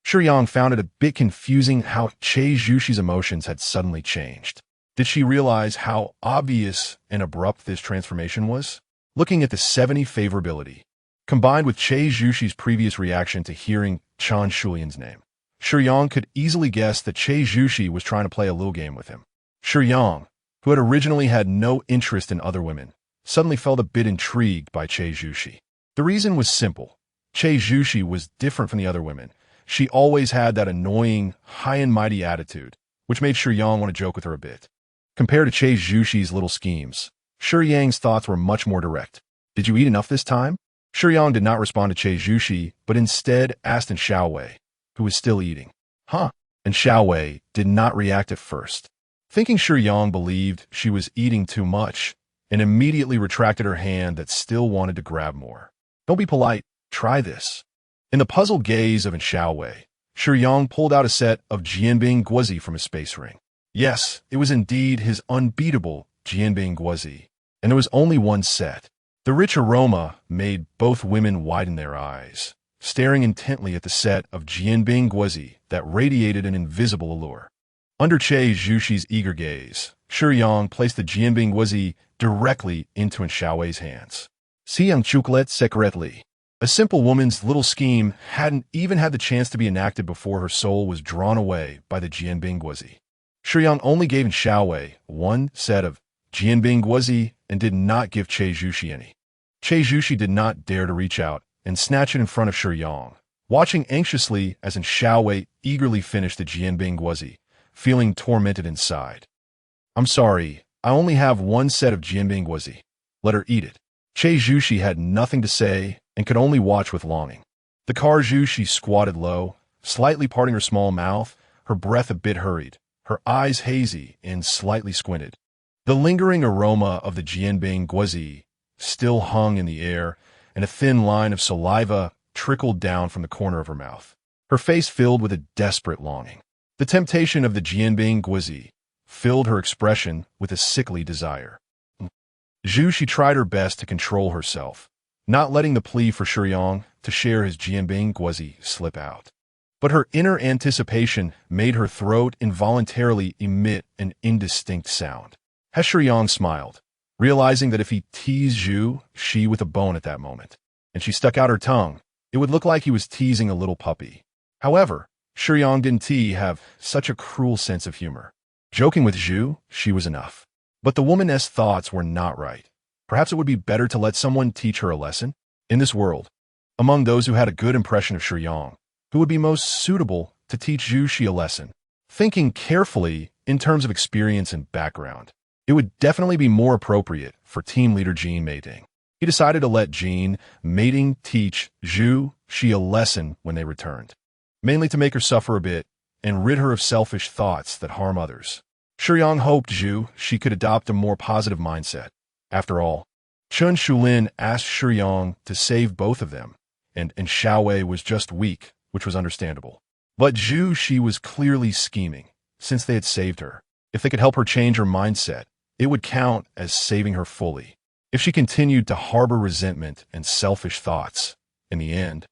Shiyang found it a bit confusing how Che Zhuxi's emotions had suddenly changed. Did she realize how obvious and abrupt this transformation was? Looking at the 70 favorability, combined with Che Zhuxi's previous reaction to hearing Chen Shulian's name, Shiyang could easily guess that Che Zhuxi was trying to play a little game with him. Shiyang, who had originally had no interest in other women, suddenly felt a bit intrigued by Che Zhuxi. The reason was simple. Che Zhuxi was different from the other women. She always had that annoying, high and mighty attitude, which made Shiyang want to joke with her a bit. Compared to Che Zhuxi's little schemes, Shiyang's thoughts were much more direct. Did you eat enough this time? Shiyang did not respond to Che Zhuxi, but instead asked in Xiaowei, who was still eating. Huh? And Xiaowei did not react at first, thinking Shiyang believed she was eating too much, and immediately retracted her hand that still wanted to grab more. Don't be polite. Try this. In the puzzled gaze of Xiaowei, Shiyang pulled out a set of Jianbing Guozi from his space ring. Yes, it was indeed his unbeatable Jianbing Guozi, and there was only one set. The rich aroma made both women widen their eyes, staring intently at the set of Jianbing Guozi that radiated an invisible allure. Under Che Zhuxi's eager gaze, Shiyang placed the Jianbing Guozi directly into Xiaowei's hands. Shiyang chocolate secretly. A simple woman's little scheme hadn't even had the chance to be enacted before her soul was drawn away by the Jianbing Guozi. Shiyang only gave Xiaowei one set of Jianbing Guozi and did not give Che Zhuxi any. Che Zhuxi did not dare to reach out and snatch it in front of Shiyang, watching anxiously as Xiaowei eagerly finished the Jianbing Guozi, feeling tormented inside. I'm sorry, I only have one set of Jianbing Guozi. Let her eat it. Che Zhuxi had nothing to say and could only watch with longing. The Zhuxi squatted low, slightly parting her small mouth, her breath a bit hurried, her eyes hazy and slightly squinted. The lingering aroma of the Jianbing Guozi still hung in the air, and a thin line of saliva trickled down from the corner of her mouth. Her face filled with a desperate longing. The temptation of the Jianbing Guozi filled her expression with a sickly desire. Zhuxi tried her best to control herself, not letting the plea for Shiyang to share his Jianbing Guozi slip out. But her inner anticipation made her throat involuntarily emit an indistinct sound. Shiyang smiled, realizing that if he teased Zhuxi with a bone at that moment, and she stuck out her tongue, it would look like he was teasing a little puppy. However, Shiyang didn't have such a cruel sense of humor. Joking with Zhuxi was enough. But the woman's thoughts were not right. Perhaps it would be better to let someone teach her a lesson. In this world, among those who had a good impression of Shiyang, who would be most suitable to teach Zhuxi a lesson? Thinking carefully in terms of experience and background, it would definitely be more appropriate for team leader Jean Mating. He decided to let Jean Mating teach Zhuxi a lesson when they returned, mainly to make her suffer a bit and rid her of selfish thoughts that harm others. Shiyang hoped Zhuxi could adopt a more positive mindset. After all, Chen Shulian asked Shiyang to save both of them, and Xiaowei was just weak, which was understandable. But Zhuxi was clearly scheming, since they had saved her. If they could help her change her mindset, it would count as saving her fully. If she continued to harbor resentment and selfish thoughts, in the end,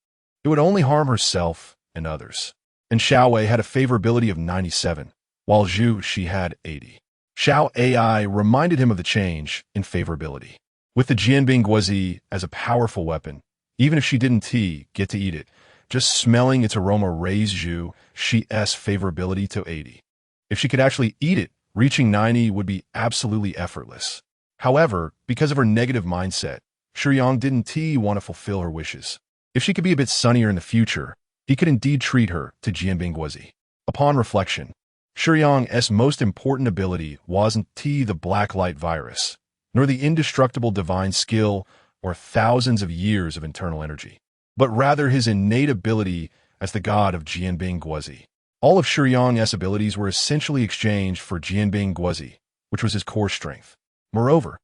it would only harm herself and others. And Xiao Wei had a favorability of 97, while Zhu Shi had 80. Xiao AI reminded him of the change in favorability. With the Jianbing Guozi as a powerful weapon, even if she didn't get to eat it, just smelling its aroma raised Zhu Shi's favorability to 80. If she could actually eat it, reaching 90 would be absolutely effortless. However, because of her negative mindset, Shiyang didn't want to fulfill her wishes. If she could be a bit sunnier in the future, he could indeed treat her to Jianbing Guozi. Upon reflection, Shiyang's most important ability wasn't the black light virus, nor the indestructible divine skill or thousands of years of internal energy, but rather his innate ability as the god of Jianbing Guozi. All of Shiyang's abilities were essentially exchanged for Jianbing Guozi, which was his core strength. Moreover,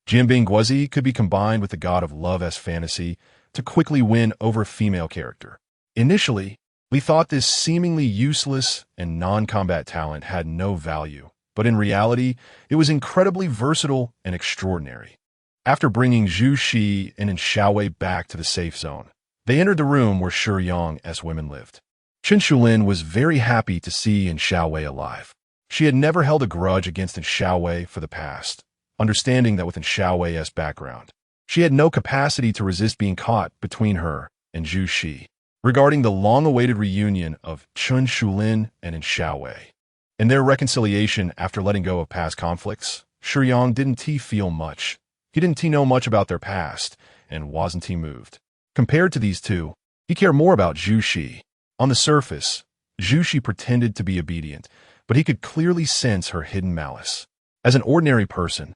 Jianbing Guozi could be combined with the god of love's fantasy to quickly win over a female character. Initially, we thought this seemingly useless and non-combat talent had no value, but in reality, it was incredibly versatile and extraordinary. After bringing Zhu Shi and Xiao Wei back to the safe zone, they entered the room where Shiyang's women lived. Chen Shulin was very happy to see Xiao Wei alive. She had never held a grudge against Xiao Wei for the past, understanding that with Xiao Wei's background, she had no capacity to resist being caught between her and Zhu Shi. Regarding the long-awaited reunion of Chen Shulin and Xiao Wei, in their reconciliation after letting go of past conflicts, Shiyang didn't feel much. He didn't know much about their past and wasn't moved. Compared to these two, he cared more about Zhu Shi. On the surface, Zhu Shi pretended to be obedient, but he could clearly sense her hidden malice. As an ordinary person,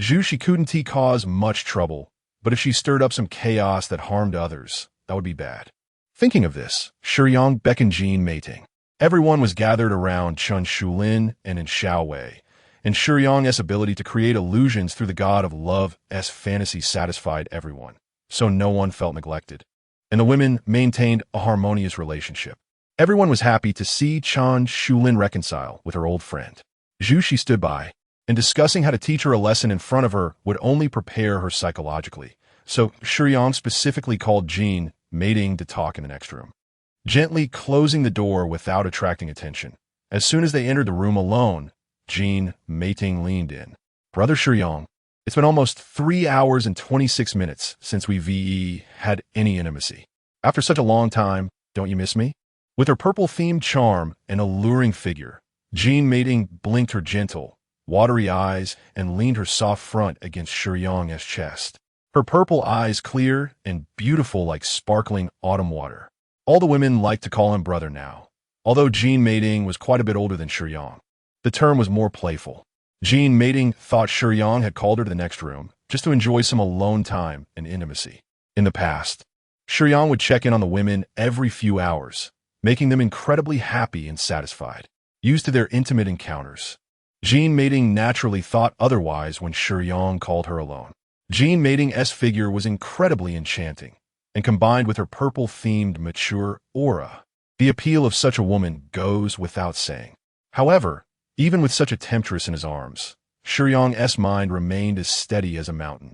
Zhu Shi couldn't cause much trouble, but if she stirred up some chaos that harmed others, that would be bad. Thinking of this, Shiyang beckoned Jin Meiting. Everyone was gathered around Chen Shulin and Xiao Wei, and Shiyang's ability to create illusions through the god of love's fantasy satisfied everyone, so no one felt neglected. And the women maintained a harmonious relationship. Everyone was happy to see Chen Shulin reconcile with her old friend. Zhu Shi stood by, and discussing how to teach her a lesson in front of her would only prepare her psychologically, so Shiyang specifically called Jin Meiting to talk in the next room, gently closing the door without attracting attention. As soon as they entered the room alone, Jin Meiting leaned in. Brother Shiyang, it's been almost 3 hours and 26 minutes since we had any intimacy. After such a long time, don't you miss me? With her purple-themed charm and alluring figure, Jin Meiting blinked her gentle, watery eyes and leaned her soft front against Shiyang's chest. Her purple eyes clear and beautiful like sparkling autumn water. All the women liked to call him brother now. Although Jin Meiting was quite a bit older than Shiyang, the term was more playful. Jin Meiting thought Shiyang had called her to the next room just to enjoy some alone time and intimacy. In the past, Shiyang would check in on the women every few hours, making them incredibly happy and satisfied. Used to their intimate encounters, Jin Meiting naturally thought otherwise when Shiyang called her alone. Jin Meiting's figure was incredibly enchanting, and combined with her purple-themed mature aura, the appeal of such a woman goes without saying. However, even with such a temptress in his arms, Shiyang's mind remained as steady as a mountain,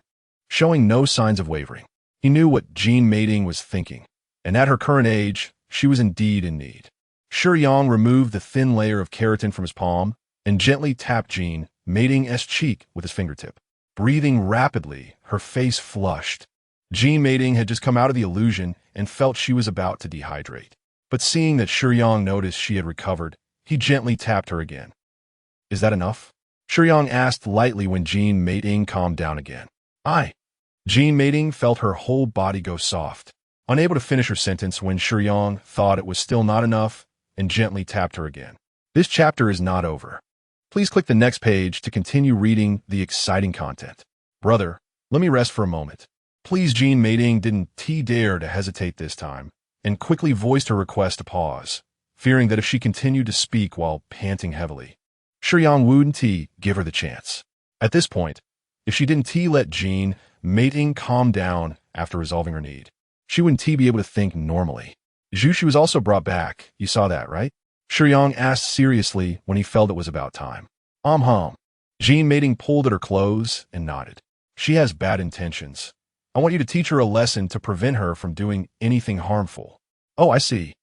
showing no signs of wavering. He knew what Jin Meiting was thinking, and at her current age, she was indeed in need. Shiyang removed the thin layer of keratin from his palm and gently tapped Jin Meiting's cheek with his fingertip. Breathing rapidly, her face flushed. Jin Meiting had just come out of the illusion and felt she was about to dehydrate. But seeing that Shiyang noticed she had recovered, he gently tapped her again. Is that enough? Shiyang asked lightly when Jin Meiting calmed down again. Aye. Jin Meiting felt her whole body go soft, unable to finish her sentence when Shiyang thought it was still not enough and gently tapped her again. This chapter is not over. Please click the next page to continue reading the exciting content. Brother, let me rest for a moment. Please. Jin Meiting didn't dare to hesitate this time, and quickly voiced her request to pause, fearing that if she continued to speak while panting heavily, Shiyang wouldn't give her the chance. At this point, if she didn't let Jin Meiting calm down after resolving her need, she wouldn't be able to think normally. Zhu Shi was also brought back, you saw that, right? Shiyang asked seriously when he felt it was about time. Jin Meiting pulled at her clothes and nodded. She has bad intentions. I want you to teach her a lesson to prevent her from doing anything harmful. Oh, I see.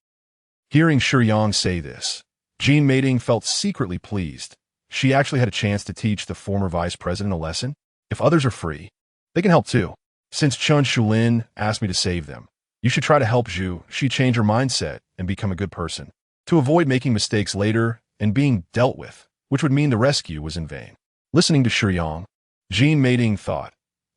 Hearing Shiyang say this, Jean Mating felt secretly pleased. She actually had a chance to teach the former vice president a lesson. If others are free, they can help too. Since Chun Shulin asked me to save them, you should try to help Zhu. She change her mindset and become a good person, to avoid making mistakes later and being dealt with, which would mean the rescue was in vain. Listening to Shiyang, Jean Mating thought,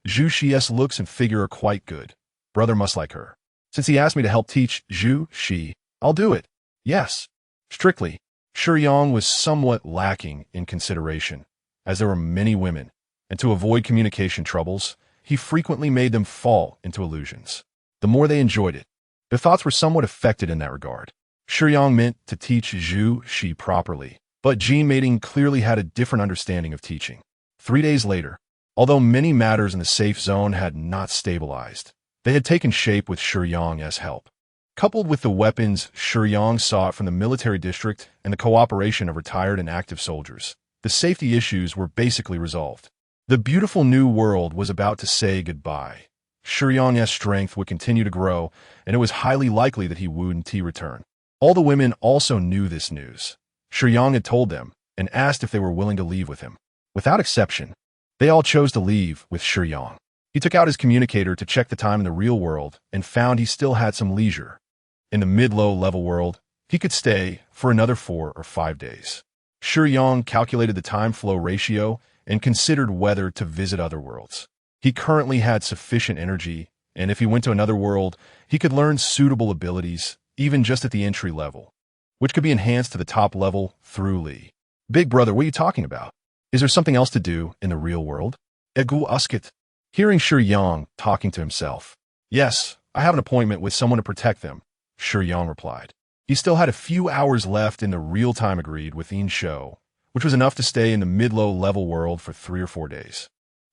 Zhu Shi's looks and figure are quite good. Brother must like her. Since he asked me to help teach Zhu Shi, I'll do it. Yes. Strictly, Shiyang was somewhat lacking in consideration, as there were many women, and to avoid communication troubles, he frequently made them fall into illusions. The more they enjoyed it, their thoughts were somewhat affected in that regard. Shiyang meant to teach Zhu Shi properly, but Jean Mating clearly had a different understanding of teaching. 3 days later, although many matters in the safe zone had not stabilized, they had taken shape with Shiyang's help. Coupled with the weapons Shiyang sought from the military district and the cooperation of retired and active soldiers, the safety issues were basically resolved. The beautiful new world was about to say goodbye. Shiyang's strength would continue to grow, and it was highly likely that he wouldn't return. All the women also knew this news. Shiyang had told them and asked if they were willing to leave with him. Without exception, they all chose to leave with Shiyang. He took out his communicator to check the time in the real world and found he still had some leisure. In the mid-low level world, he could stay for another 4 or 5 days. Shiyang calculated the time flow ratio and considered whether to visit other worlds. He currently had sufficient energy, and if he went to another world, he could learn suitable abilities, even just at the entry level, which could be enhanced to the top level through Li. Big brother, what are you talking about? Is there something else to do in the real world? Egu Usket. Hearing Shiyang talking to himself. Yes, I have an appointment with someone to protect them, Shiyang replied. He still had a few hours left in the real-time agreed with Yin Shou, which was enough to stay in the mid-low level world for 3 or 4 days.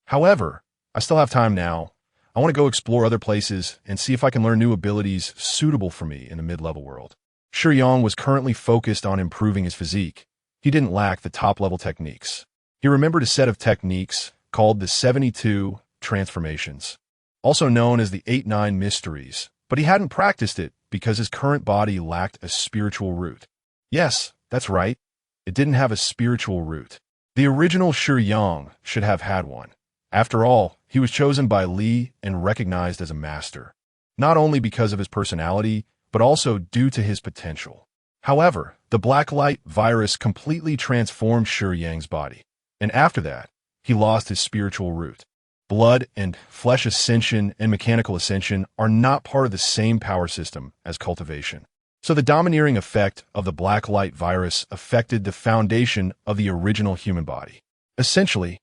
However, I still have time now. I want to go explore other places and see if I can learn new abilities suitable for me in the mid-level world. Shiyang was currently focused on improving his physique. He didn't lack the top-level techniques. He remembered a set of techniques called the 72 transformations, also known as the 8-9 mysteries, but he hadn't practiced it because his current body lacked a spiritual root. Yes, that's right. It didn't have a spiritual root. The original Shiyang should have had one. After all, he was chosen by Li and recognized as a master, not only because of his personality, but also due to his potential. However, the black light virus completely transformed Shiyang's body, and after that, he lost his spiritual root. Blood and flesh ascension and mechanical ascension are not part of the same power system as cultivation. So the domineering effect of the black light virus affected the foundation of the original human body. Essentially,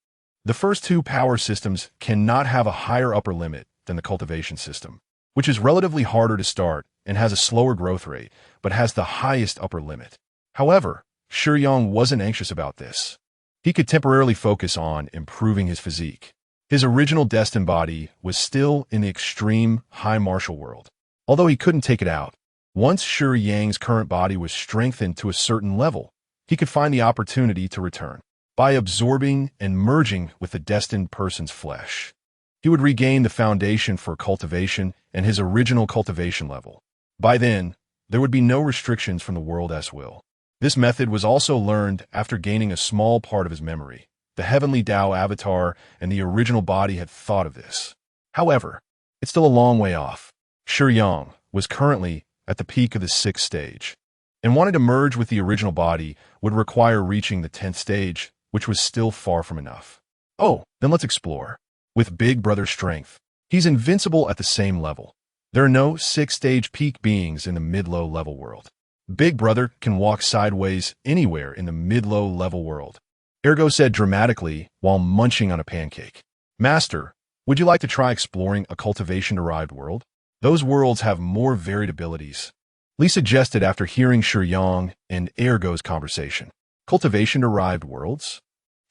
the first 2 power systems cannot have a higher upper limit than the cultivation system, which is relatively harder to start and has a slower growth rate, but has the highest upper limit. However, Shiyang wasn't anxious about this. He could temporarily focus on improving his physique. His original destined body was still in the extreme high martial world, although he couldn't take it out. Once Shiyang's current body was strengthened to a certain level, he could find the opportunity to return. By absorbing and merging with the destined person's flesh, he would regain the foundation for cultivation and his original cultivation level. By then, there would be no restrictions from the world's will. This method was also learned after gaining a small part of his memory. The heavenly Tao avatar and the original body had thought of this. However, it's still a long way off. Shiyang was currently at the peak of the 6th stage, and wanting to merge with the original body would require reaching the 10th stage, which was still far from enough. Oh, then let's explore. With Big Brother's strength, he's invincible at the same level. There are no 6th-stage peak beings in the mid-low level world. Big Brother can walk sideways anywhere in the mid-low level world. Ergo said dramatically while munching on a pancake. Master, would you like to try exploring a cultivation-derived world? Those worlds have more varied abilities. Li suggested after hearing Shiyang and Ergo's conversation. Cultivation-derived worlds?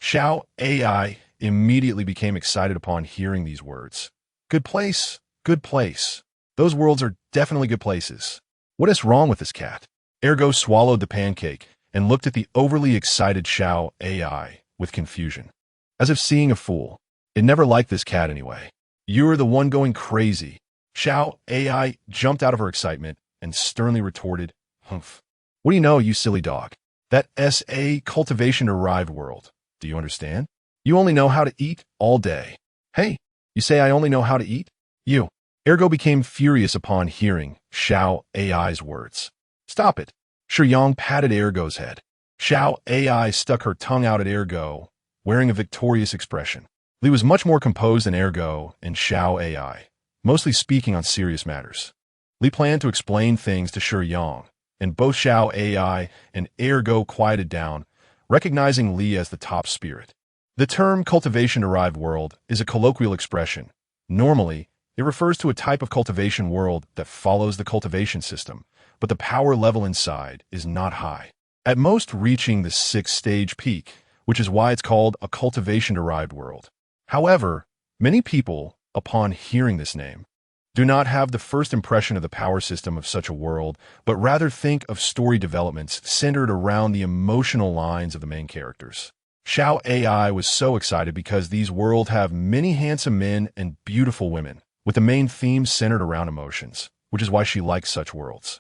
Xiao AI immediately became excited upon hearing these words. Good place, good place. Those worlds are definitely good places. What is wrong with this cat? Ergo swallowed the pancake and looked at the overly excited Xiao AI with confusion, as if seeing a fool. It never liked this cat anyway. You're the one going crazy. Xiao AI jumped out of her excitement and sternly retorted, Humph. What do you know, you silly dog? That SA cultivation-derived world. Do you understand? You only know how to eat all day. Hey, you say I only know how to eat? You. Ergo became furious upon hearing Xiao AI's words. Stop it. Shiyang patted Ergo's head. Xiao AI stuck her tongue out at Ergo, wearing a victorious expression. Li was much more composed than Ergo and Xiao AI, mostly speaking on serious matters. Li planned to explain things to Shiyang, and both Xiao AI and Ergo quieted down, recognizing Li as the top spirit. The term cultivation-derived world is a colloquial expression. Normally, it refers to a type of cultivation world that follows the cultivation system, but the power level inside is not high, at most reaching the 6th-stage peak, which is why it's called a cultivation-derived world. However, many people, upon hearing this name, do not have the first impression of the power system of such a world, but rather think of story developments centered around the emotional lines of the main characters. Xiao AI was so excited because these worlds have many handsome men and beautiful women, with the main theme centered around emotions, which is why she likes such worlds.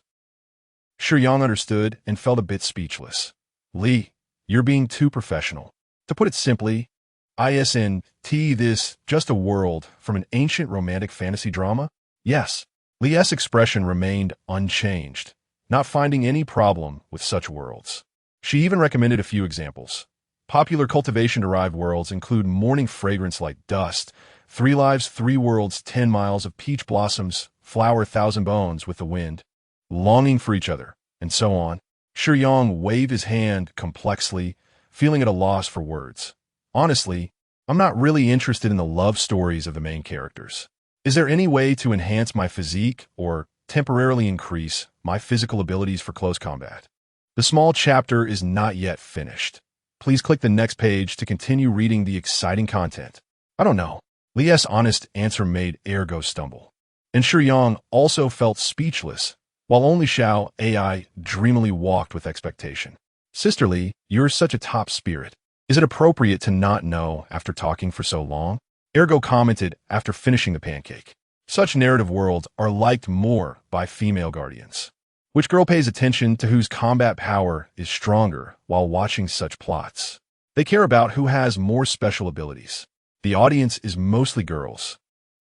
Shiyang understood and felt a bit speechless. Li, you're being too professional. To put it simply, isn't this just a world from an ancient romantic fantasy drama? Yes. Li's expression remained unchanged, not finding any problem with such worlds. She even recommended a few examples. Popular cultivation-derived worlds include morning fragrance like dust, 3 lives, 3 worlds, 10 miles of peach blossoms, flower 1,000 bones with the wind, longing for each other, and so on. Shiyang waved his hand complexly, feeling at a loss for words. Honestly, I'm not really interested in the love stories of the main characters. Is there any way to enhance my physique or temporarily increase my physical abilities for close combat? The small chapter is not yet finished. Please click the next page to continue reading the exciting content. I don't know. Li's honest answer made Ergo stumble. And Shiyang also felt speechless, while only Xiao AI dreamily walked with expectation. Sister Li, you're such a top spirit. Is it appropriate to not know after talking for so long? Ergo commented after finishing the pancake. Such narrative worlds are liked more by female guardians. Which girl pays attention to whose combat power is stronger while watching such plots? They care about who has more special abilities. The audience is mostly girls.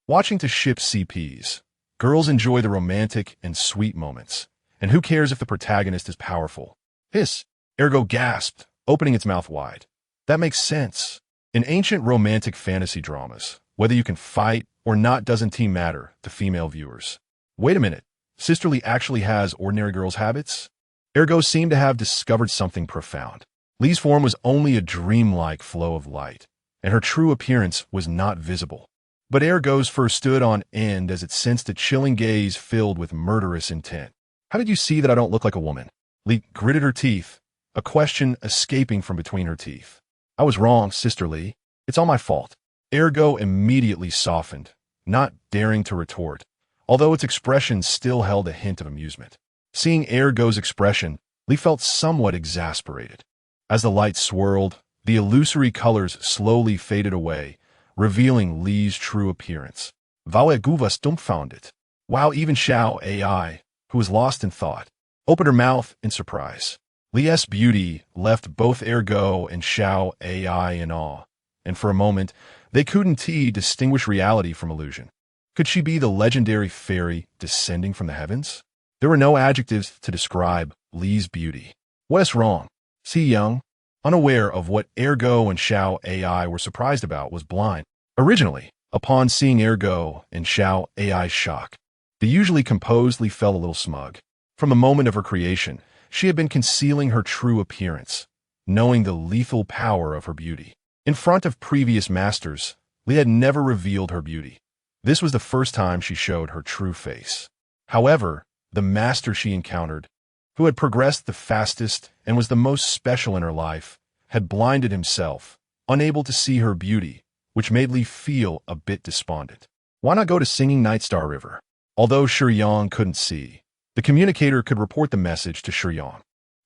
Watching to ship CPs, girls enjoy the romantic and sweet moments. And who cares if the protagonist is powerful? Hiss! Ergo gasped, opening its mouth wide. That makes sense. In ancient romantic fantasy dramas, whether you can fight or not doesn't matter to female viewers. Wait a minute. Sister Li actually has ordinary girls' habits? Ergo seemed to have discovered something profound. Li's form was only a dreamlike flow of light, and her true appearance was not visible. But Ergo's fur stood on end as it sensed a chilling gaze filled with murderous intent. How did you see that I don't look like a woman? Li gritted her teeth, a question escaping from between her teeth. I was wrong, Sister Li. It's all my fault. Ergo immediately softened, not daring to retort, although its expression still held a hint of amusement. Seeing Ergo's expression, Li felt somewhat exasperated. As the light swirled, the illusory colors slowly faded away, revealing Li's true appearance. Vawe Guvas dumbfounded. Wow, even Xiao AI, who was lost in thought, opened her mouth in surprise. Li's beauty left both Ergo and Xiao AI in awe, and for a moment, they couldn't distinguish reality from illusion. Could she be the legendary fairy descending from the heavens? There were no adjectives to describe Li's beauty. What is wrong? Shiyang, unaware of what Ergo and Xiao AI were surprised about, was blind. Originally, upon seeing Ergo and Xiao AI's shock, the usually composed Li felt a little smug. From the moment of her creation, she had been concealing her true appearance, knowing the lethal power of her beauty. In front of previous masters, Li had never revealed her beauty. This was the first time she showed her true face. However, the master she encountered, who had progressed the fastest and was the most special in her life, had blinded himself, unable to see her beauty, which made Li feel a bit despondent. Why not go to Singing Nightstar River? Although Shiyang couldn't see, the communicator could report the message to Shiyang.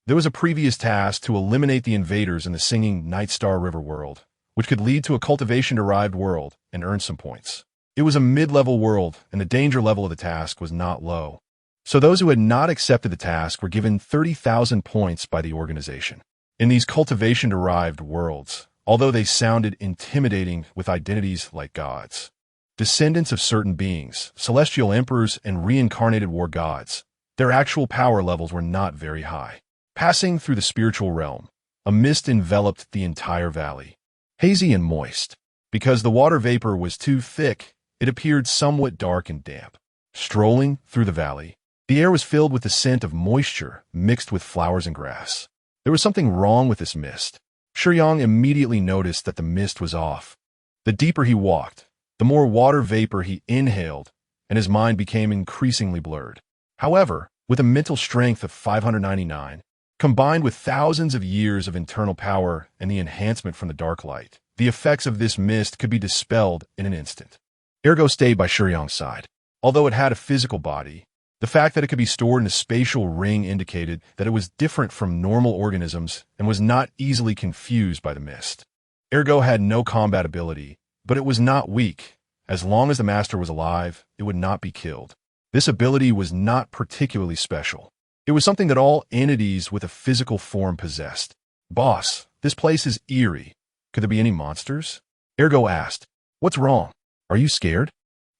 There was a previous task to eliminate the invaders in the Singing Nightstar River world, which could lead to a cultivation-derived world and earn some points. It was a mid-level world, and the danger level of the task was not low. So those who had not accepted the task were given 30,000 points by the organization. In these cultivation-derived worlds, although they sounded intimidating with identities like gods, descendants of certain beings, celestial emperors, and reincarnated war gods, their actual power levels were not very high. Passing through the spiritual realm, a mist enveloped the entire valley, hazy and moist. Because the water vapor was too thick, it appeared somewhat dark and damp. Strolling through the valley, the air was filled with the scent of moisture mixed with flowers and grass. There was something wrong with this mist. Shiyang immediately noticed that the mist was off. The deeper he walked, the more water vapor he inhaled, and his mind became increasingly blurred. However, with a mental strength of 599, combined with thousands of years of internal power and the enhancement from the dark light, the effects of this mist could be dispelled in an instant. Ergo stayed by Shiyang's side. Although it had a physical body, the fact that it could be stored in a spatial ring indicated that it was different from normal organisms and was not easily confused by the mist. Ergo had no combat ability, but it was not weak. As long as the master was alive, it would not be killed. This ability was not particularly special. It was something that all entities with a physical form possessed. Boss, this place is eerie. Could there be any monsters? Ergo asked. What's wrong? Are you scared?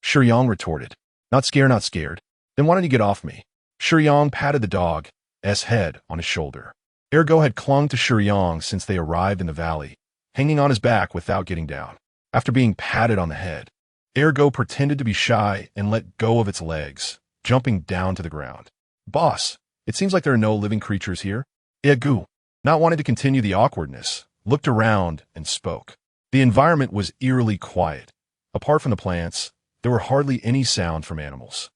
Shiyang retorted. Not scared, not scared. Then why don't you get off me? Shiyang patted the dog's head on his shoulder. Ergo had clung to Shiyang since they arrived in the valley, hanging on his back without getting down. After being patted on the head, Ergo pretended to be shy and let go of its legs, jumping down to the ground. Boss, it seems like there are no living creatures here. Ergo, not wanting to continue the awkwardness, looked around and spoke. The environment was eerily quiet. Apart from the plants, there were hardly any sound from animals.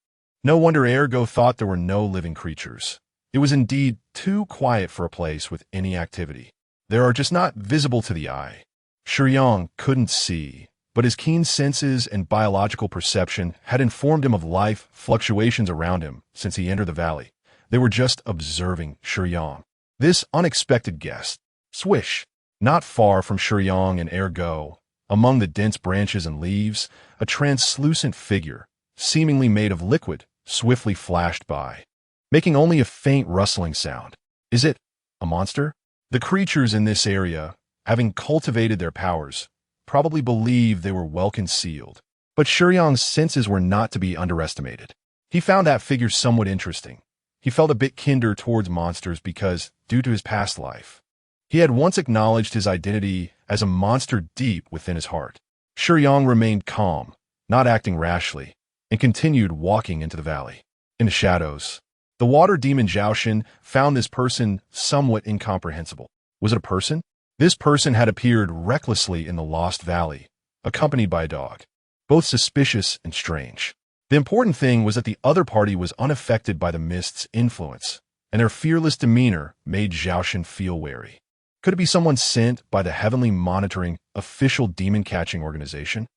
No wonder Ergo thought there were no living creatures. It was indeed too quiet for a place with any activity. There are just not visible to the eye. Shiyang couldn't see, but his keen senses and biological perception had informed him of life fluctuations around him since he entered the valley. They were just observing Shiyang. This unexpected guest, swish, not far from Shiyang and Ergo, among the dense branches and leaves, a translucent figure, seemingly made of liquid, swiftly flashed by, making only a faint rustling sound. Is it a monster? The creatures in this area, having cultivated their powers, probably believed they were well concealed. But Shiyang's senses were not to be underestimated. He found that figure somewhat interesting. He felt a bit kinder towards monsters because, due to his past life, he had once acknowledged his identity as a monster deep within his heart. Shiyang remained calm, not acting rashly, and continued walking into the valley. In the shadows, the water demon Zhaoshan found this person somewhat incomprehensible. Was it a person? This person had appeared recklessly in the Lost Valley, accompanied by a dog, both suspicious and strange. The important thing was that the other party was unaffected by the mist's influence, and their fearless demeanor made Zhaoshan feel wary. Could it be someone sent by the heavenly monitoring official demon-catching organization?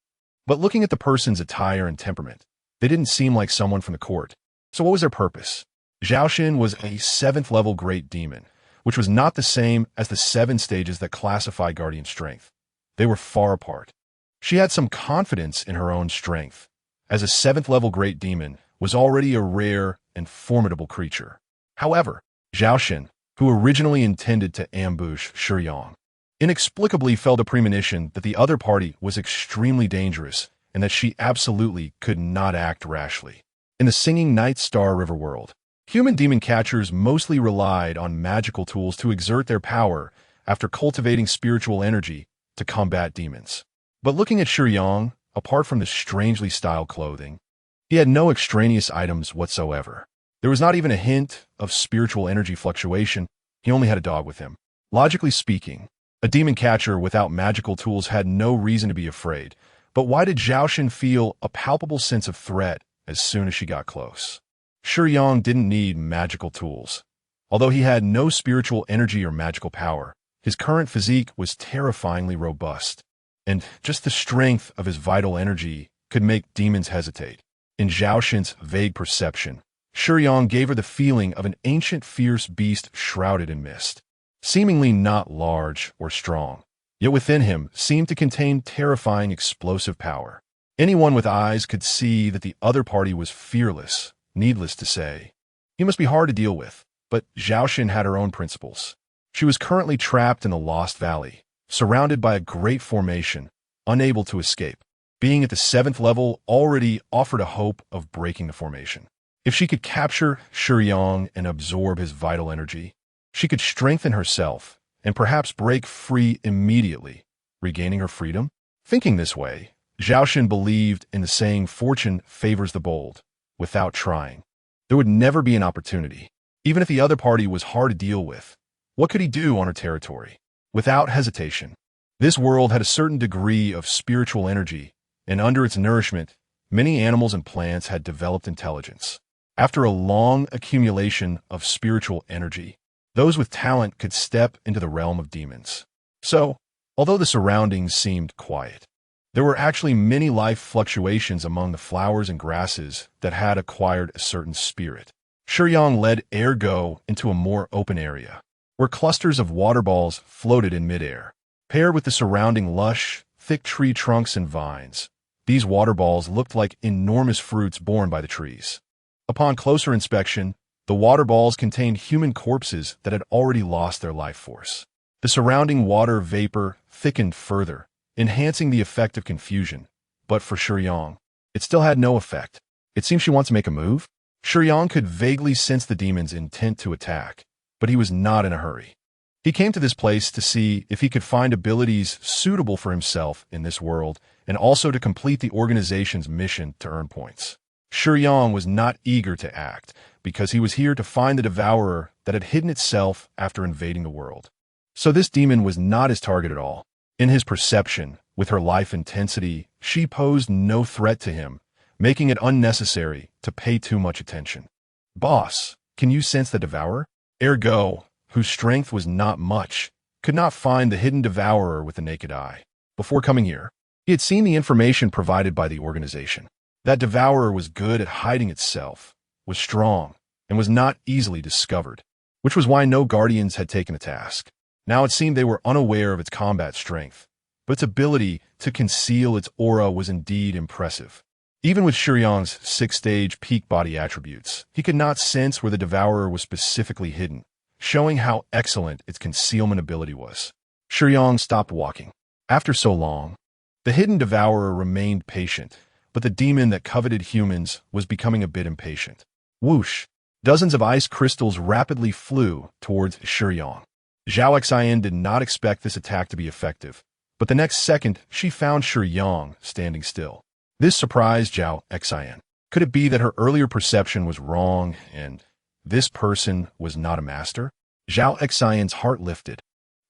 But looking at the person's attire and temperament, they didn't seem like someone from the court. So what was their purpose? Zhaoshan was a 7th-level great demon, which was not the same as the 7 stages that classify guardian strength. They were far apart. She had some confidence in her own strength, as a 7th-level great demon was already a rare and formidable creature. However, Zhaoshan, who originally intended to ambush Shiyang, inexplicably felt a premonition that the other party was extremely dangerous and that she absolutely could not act rashly. In the Singing Night Star River world, human demon catchers mostly relied on magical tools to exert their power after cultivating spiritual energy to combat demons. But looking at Shiyang, apart from the strangely styled clothing, he had no extraneous items whatsoever. There was not even a hint of spiritual energy fluctuation. He only had a dog with him. Logically speaking, a demon catcher without magical tools had no reason to be afraid. But why did Zhaoshan feel a palpable sense of threat as soon as she got close? Shiyang didn't need magical tools. Although he had no spiritual energy or magical power, his current physique was terrifyingly robust, and just the strength of his vital energy could make demons hesitate. In Zhaoshan's vague perception, Shiyang gave her the feeling of an ancient fierce beast shrouded in mist, seemingly not large or strong, yet within him seemed to contain terrifying explosive power. Anyone with eyes could see that the other party was fearless, needless to say. He must be hard to deal with, but Zhaoxin had her own principles. She was currently trapped in the Lost Valley, surrounded by a great formation, unable to escape. Being at the 7th level already offered a hope of breaking the formation. If she could capture Shiyang and absorb his vital energy, she could strengthen herself and perhaps break free immediately, regaining her freedom. Thinking this way, Zhaoxin believed in the saying fortune favors the bold, without trying. There would never be an opportunity. Even if the other party was hard to deal with, what could he do on her territory? Without hesitation. This world had a certain degree of spiritual energy, and under its nourishment, many animals and plants had developed intelligence. After a long accumulation of spiritual energy, those with talent could step into the realm of demons. So, although the surroundings seemed quiet, there were actually many life fluctuations among the flowers and grasses that had acquired a certain spirit. Shiyang led Ergo into a more open area, where clusters of water balls floated in midair. Paired with the surrounding lush, thick tree trunks and vines, these water balls looked like enormous fruits borne by the trees. Upon closer inspection, the water balls contained human corpses that had already lost their life force. The surrounding water vapor thickened further, enhancing the effect of confusion. But for Shiyang, it still had no effect. It seemed she wants to make a move. Shiyang could vaguely sense the demon's intent to attack, but he was not in a hurry. He came to this place to see if he could find abilities suitable for himself in this world and also to complete the organization's mission to earn points. Shiyang was not eager to act because he was here to find the devourer that had hidden itself after invading the world. So this demon was not his target at all. In his perception, with her life intensity, she posed no threat to him, making it unnecessary to pay too much attention. Boss, can you sense the devourer? Ergo, whose strength was not much, could not find the hidden devourer with the naked eye. Before coming here, he had seen the information provided by the organization. That devourer was good at hiding itself, was strong, and was not easily discovered, which was why no guardians had taken the task. Now it seemed they were unaware of its combat strength, but its ability to conceal its aura was indeed impressive. Even with Shiyang's 6th-stage peak body attributes, he could not sense where the devourer was specifically hidden, showing how excellent its concealment ability was. Shiyang stopped walking. After so long, the hidden devourer remained patient, but the demon that coveted humans was becoming a bit impatient. Whoosh! Dozens of ice crystals rapidly flew towards Shiyang. Zhao Xian did not expect this attack to be effective, but the next second she found Shiyang standing still. This surprised Zhao Xian. Could it be that her earlier perception was wrong and this person was not a master? Zhao Xian's heart lifted.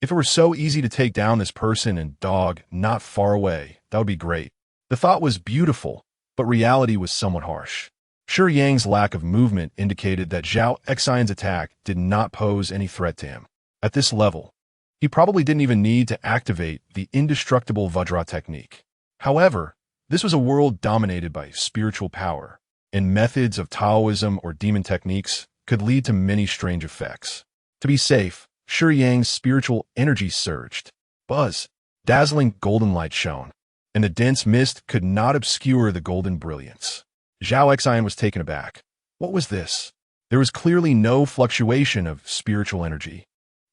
If it were so easy to take down this person and dog not far away, that would be great. The thought was beautiful, but reality was somewhat harsh. Shiyang's lack of movement indicated that Zhao Xian's attack did not pose any threat to him. At this level, he probably didn't even need to activate the indestructible Vajra technique. However, this was a world dominated by spiritual power, and methods of Taoism or demon techniques could lead to many strange effects. To be safe, Shiyang's spiritual energy surged. Buzz! Dazzling golden light shone, and the dense mist could not obscure the golden brilliance. Zhao Xian was taken aback. What was this? There was clearly no fluctuation of spiritual energy.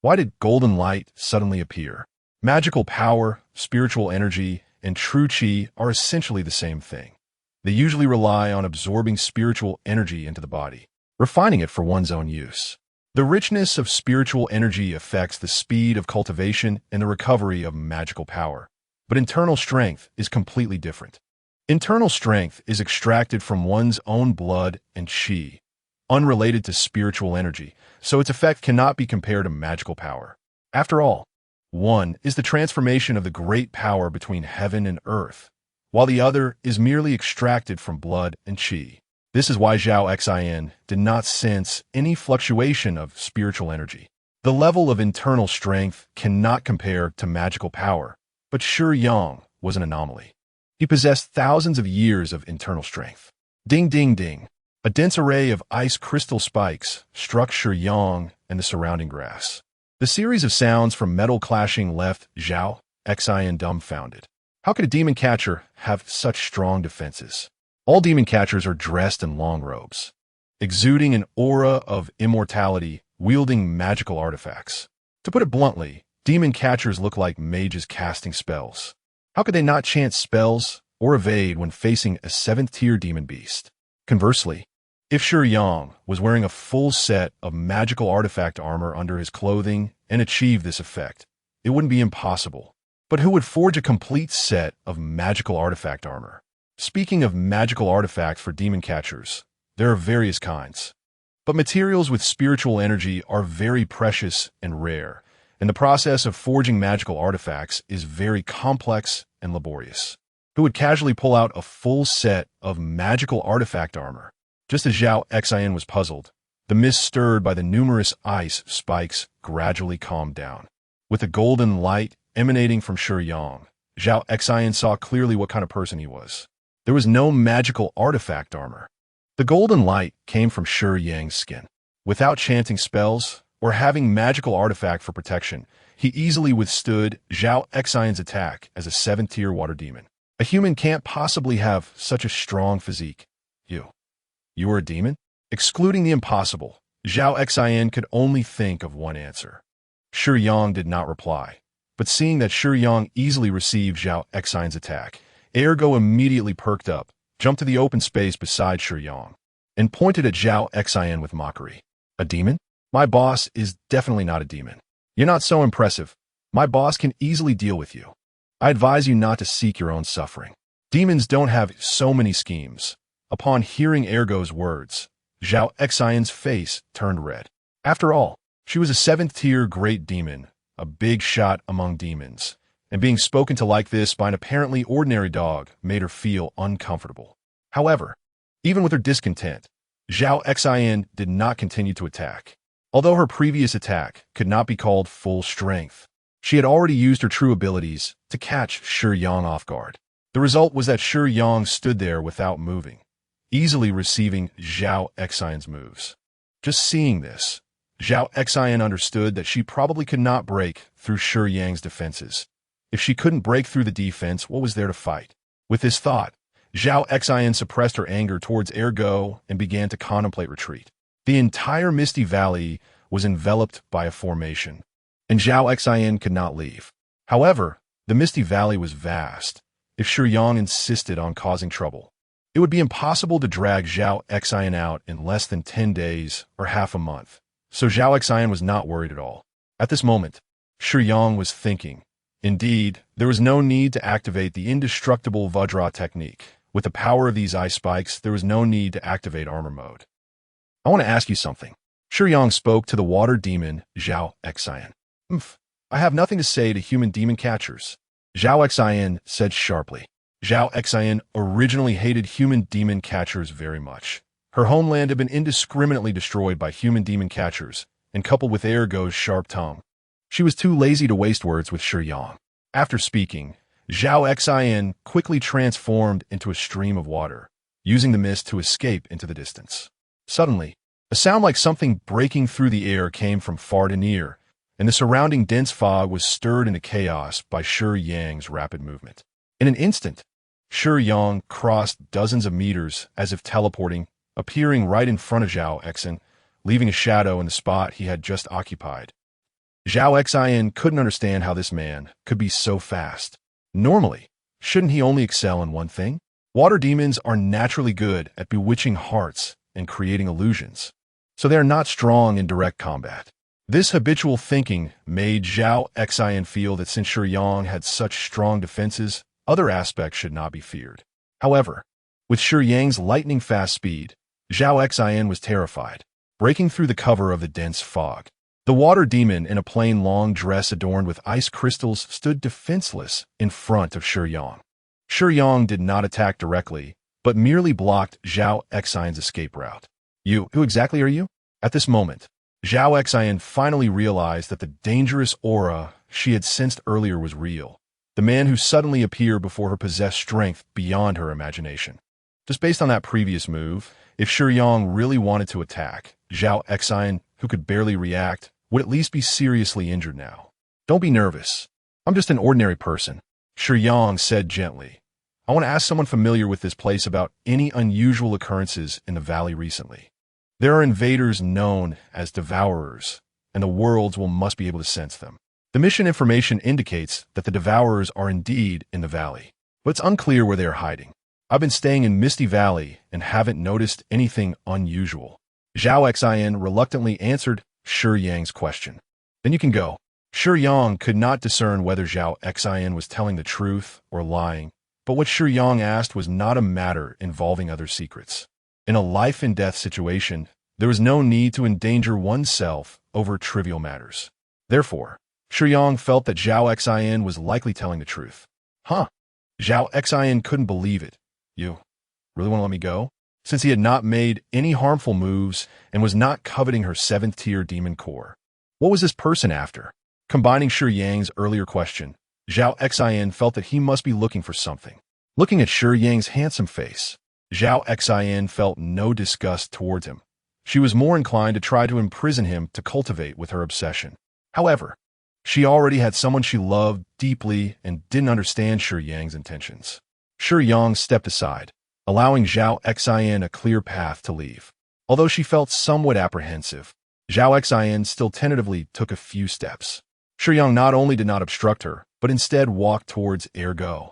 Why did golden light suddenly appear? Magical power, spiritual energy, and true qi are essentially the same thing. They usually rely on absorbing spiritual energy into the body, refining it for one's own use. The richness of spiritual energy affects the speed of cultivation and the recovery of magical power. But internal strength is completely different. Internal strength is extracted from one's own blood and qi, unrelated to spiritual energy, so its effect cannot be compared to magical power. After all, one is the transformation of the great power between heaven and earth, while the other is merely extracted from blood and qi. This is why Zhao Xian did not sense any fluctuation of spiritual energy. The level of internal strength cannot compare to magical power, but Shiyang was an anomaly. He possessed thousands of years of internal strength. Ding, ding, ding. A dense array of ice crystal spikes struck Shiyang and the surrounding grass. The series of sounds from metal clashing left Zhao Xian dumbfounded. How could a demon catcher have such strong defenses? All demon catchers are dressed in long robes, exuding an aura of immortality, wielding magical artifacts. To put it bluntly, demon catchers look like mages casting spells. How could they not chant spells or evade when facing a 7th-tier demon beast? Conversely, if Shiyang was wearing a full set of magical artifact armor under his clothing and achieved this effect, it wouldn't be impossible. But who would forge a complete set of magical artifact armor? Speaking of magical artifacts for demon catchers, there are various kinds. But materials with spiritual energy are very precious and rare, and the process of forging magical artifacts is very complex and laborious. Who would casually pull out a full set of magical artifact armor? Just as Zhao Xian was puzzled, the mist stirred by the numerous ice spikes gradually calmed down. With a golden light emanating from Shiyang, Zhao Xian saw clearly what kind of person he was. There was no magical artifact armor. The golden light came from Shiyang's skin. Without chanting spells or having magical artifact for protection, he easily withstood Zhao Xian's attack as a 7th-tier water demon. A human can't possibly have such a strong physique. You are a demon? Excluding the impossible, Zhao Xian could only think of one answer. Shiyang did not reply, but seeing that Shiyang easily received Zhao Xian's attack, Ergo immediately perked up, jumped to the open space beside Shiyang, and pointed at Zhao Xian with mockery. A demon? My boss is definitely not a demon. You're not so impressive. My boss can easily deal with you. I advise you not to seek your own suffering. Demons don't have so many schemes. Upon hearing Ergo's words, Zhao Xian's face turned red. After all, she was a 7th-tier great demon, a big shot among demons, and being spoken to like this by an apparently ordinary dog made her feel uncomfortable. However, even with her discontent, Zhao Xian did not continue to attack. Although her previous attack could not be called full strength, she had already used her true abilities to catch Shiyang off guard. The result was that Shiyang stood there without moving, easily receiving Zhao Xian's moves. Just seeing this, Zhao Xian understood that she probably could not break through Shiyang's defenses. If she couldn't break through the defense, what was there to fight? With this thought, Zhao Xian suppressed her anger towards Ergo and began to contemplate retreat. The entire Misty Valley was enveloped by a formation, and Zhao Xian could not leave. However, the Misty Valley was vast. If Shiyang insisted on causing trouble, it would be impossible to drag Zhao Xian out in less than 10 days or half a month. So Zhao Xian was not worried at all. At this moment, Shiyang was thinking. Indeed, there was no need to activate the indestructible Vajra technique. With the power of these ice spikes, there was no need to activate armor mode. I want to ask you something. Shiyang spoke to the water demon Zhao Xian. I have nothing to say to human demon catchers, Zhao Xian said sharply. Zhao Xian originally hated human demon catchers very much. Her homeland had been indiscriminately destroyed by human demon catchers, and coupled with Ergo's sharp tongue, she was too lazy to waste words with Shiyang. After speaking, Zhao Xian quickly transformed into a stream of water, using the mist to escape into the distance. Suddenly, a sound like something breaking through the air came from far to near, and the surrounding dense fog was stirred into chaos by Shiyang's rapid movement. In an instant, Shiyang crossed dozens of meters as if teleporting, appearing right in front of Zhao Xian, leaving a shadow in the spot he had just occupied. Zhao Xian couldn't understand how this man could be so fast. Normally, shouldn't he only excel in one thing? Water demons are naturally good at bewitching hearts and creating illusions, so they are not strong in direct combat. This habitual thinking made Zhao Xian feel that since Shiyang had such strong defenses, other aspects should not be feared. However, with Shiyang's lightning-fast speed, Zhao Xian was terrified. Breaking through the cover of the dense fog, the water demon in a plain long dress adorned with ice crystals stood defenseless in front of Shiyang. Shiyang did not attack directly, but merely blocked Zhao Xian's escape route. Who exactly are you? At this moment, Zhao Xian finally realized that the dangerous aura she had sensed earlier was real. The man who suddenly appeared before her possessed strength beyond her imagination. Just based on that previous move, if Shiyang really wanted to attack, Zhao Xian, who could barely react, would at least be seriously injured now. Don't be nervous. I'm just an ordinary person, Shiyang said gently. I want to ask someone familiar with this place about any unusual occurrences in the valley recently. There are invaders known as Devourers, and the worlds must be able to sense them. The mission information indicates that the Devourers are indeed in the valley, but it's unclear where they are hiding. I've been staying in Misty Valley and haven't noticed anything unusual. Zhao Xin reluctantly answered Shiyang's question. Then you can go. Shiyang could not discern whether Zhao Xin was telling the truth or lying, but what Shiyang asked was not a matter involving other secrets. In a life-and-death situation, there was no need to endanger oneself over trivial matters. Therefore, Shiyang felt that Zhao Xin was likely telling the truth. Huh? Zhao Xin couldn't believe it. You really want to let me go? Since he had not made any harmful moves and was not coveting her 7th-tier demon core. What was this person after? Combining Shiyang's earlier question, Zhao Xin felt that he must be looking for something. Looking at Shiyang's handsome face, Zhao Xin felt no disgust towards him. She was more inclined to try to imprison him to cultivate with her obsession. However, she already had someone she loved deeply and didn't understand Shiyang's intentions. Shiyang stepped aside, allowing Zhao Xin a clear path to leave. Although she felt somewhat apprehensive, Zhao Xin still tentatively took a few steps. Shiyang not only did not obstruct her, but instead walked towards Ergo.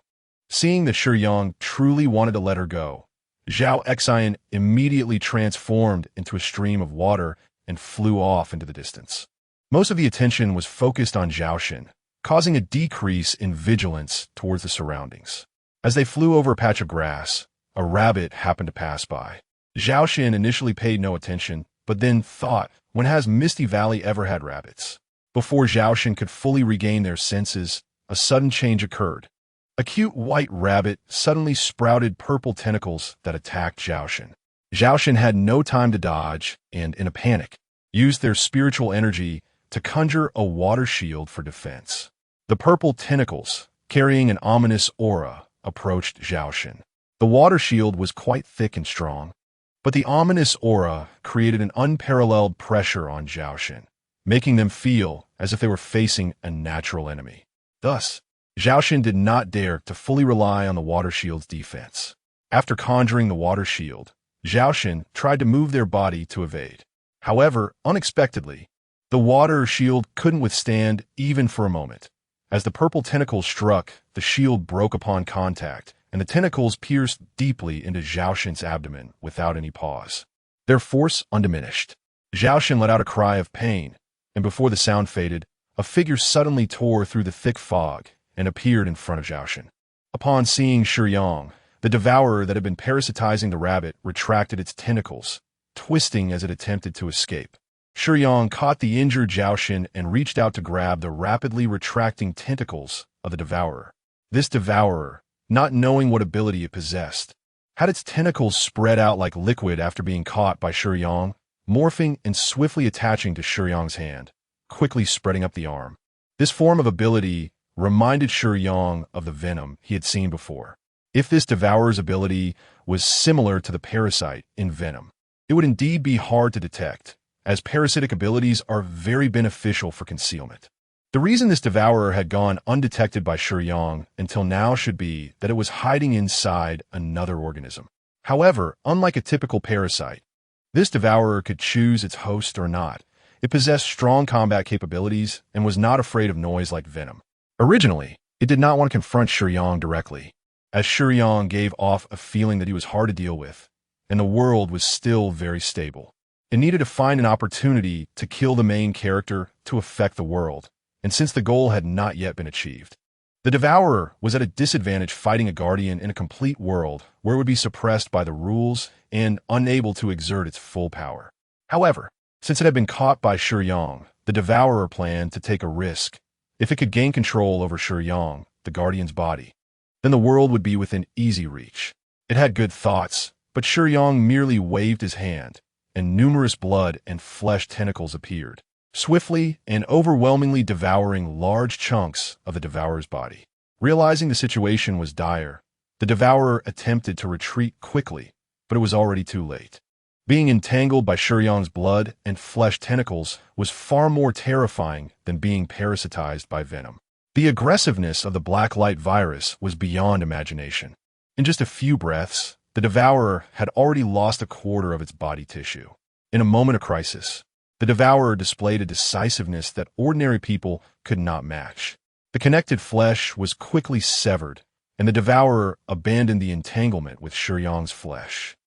Seeing that Shiyang truly wanted to let her go, Zhao Xin immediately transformed into a stream of water and flew off into the distance. Most of the attention was focused on Zhaoxin, causing a decrease in vigilance towards the surroundings. As they flew over a patch of grass, a rabbit happened to pass by. Zhaoxin initially paid no attention, but then thought, when has Misty Valley ever had rabbits? Before Zhaoxin could fully regain their senses, a sudden change occurred. A cute white rabbit suddenly sprouted purple tentacles that attacked Zhaoxin. Zhaoxin had no time to dodge and, in a panic, used their spiritual energy to conjure a water shield for defense. The purple tentacles, carrying an ominous aura, approached Zhaoxin. The water shield was quite thick and strong, but the ominous aura created an unparalleled pressure on Zhaoxin, making them feel as if they were facing a natural enemy. Thus, Zhaoxin did not dare to fully rely on the water shield's defense. After conjuring the water shield, Zhaoxin tried to move their body to evade. However, unexpectedly, the water shield couldn't withstand even for a moment. As the purple tentacles struck, the shield broke upon contact, and the tentacles pierced deeply into Zhaoxin's abdomen without any pause. Their force undiminished. Zhaoxin let out a cry of pain, and before the sound faded, a figure suddenly tore through the thick fog and appeared in front of Zhaoxin. Upon seeing Shiyang, the devourer that had been parasitizing the rabbit retracted its tentacles, twisting as it attempted to escape. Shiyang caught the injured Zhaoxin and reached out to grab the rapidly retracting tentacles of the devourer. This devourer, not knowing what ability it possessed, had its tentacles spread out like liquid after being caught by Shiyang, morphing and swiftly attaching to Shiyang's hand, quickly spreading up the arm. This form of ability reminded Shiyang of the venom he had seen before. If this devourer's ability was similar to the parasite in venom, it would indeed be hard to detect, as parasitic abilities are very beneficial for concealment. The reason this devourer had gone undetected by Shiyang until now should be that it was hiding inside another organism. However, unlike a typical parasite, this devourer could choose its host or not. It possessed strong combat capabilities and was not afraid of noise like venom. Originally, it did not want to confront Shiyang directly, as Shiyang gave off a feeling that he was hard to deal with, and the world was still very stable. It needed to find an opportunity to kill the main character to affect the world, and since the goal had not yet been achieved, the devourer was at a disadvantage fighting a guardian in a complete world where it would be suppressed by the rules and unable to exert its full power. However, since it had been caught by Shiyang, the devourer planned to take a risk. If it could gain control over Shiyang, the guardian's body, then the world would be within easy reach. It had good thoughts, but Shiyang merely waved his hand, and numerous blood and flesh tentacles appeared, swiftly and overwhelmingly devouring large chunks of the devourer's body. Realizing the situation was dire, the devourer attempted to retreat quickly, but it was already too late. Being entangled by Shiyang's blood and flesh tentacles was far more terrifying than being parasitized by venom. The aggressiveness of the black light virus was beyond imagination. In just a few breaths, the devourer had already lost a quarter of its body tissue. In a moment of crisis, the devourer displayed a decisiveness that ordinary people could not match. The connected flesh was quickly severed, and the devourer abandoned the entanglement with Shiyang's flesh.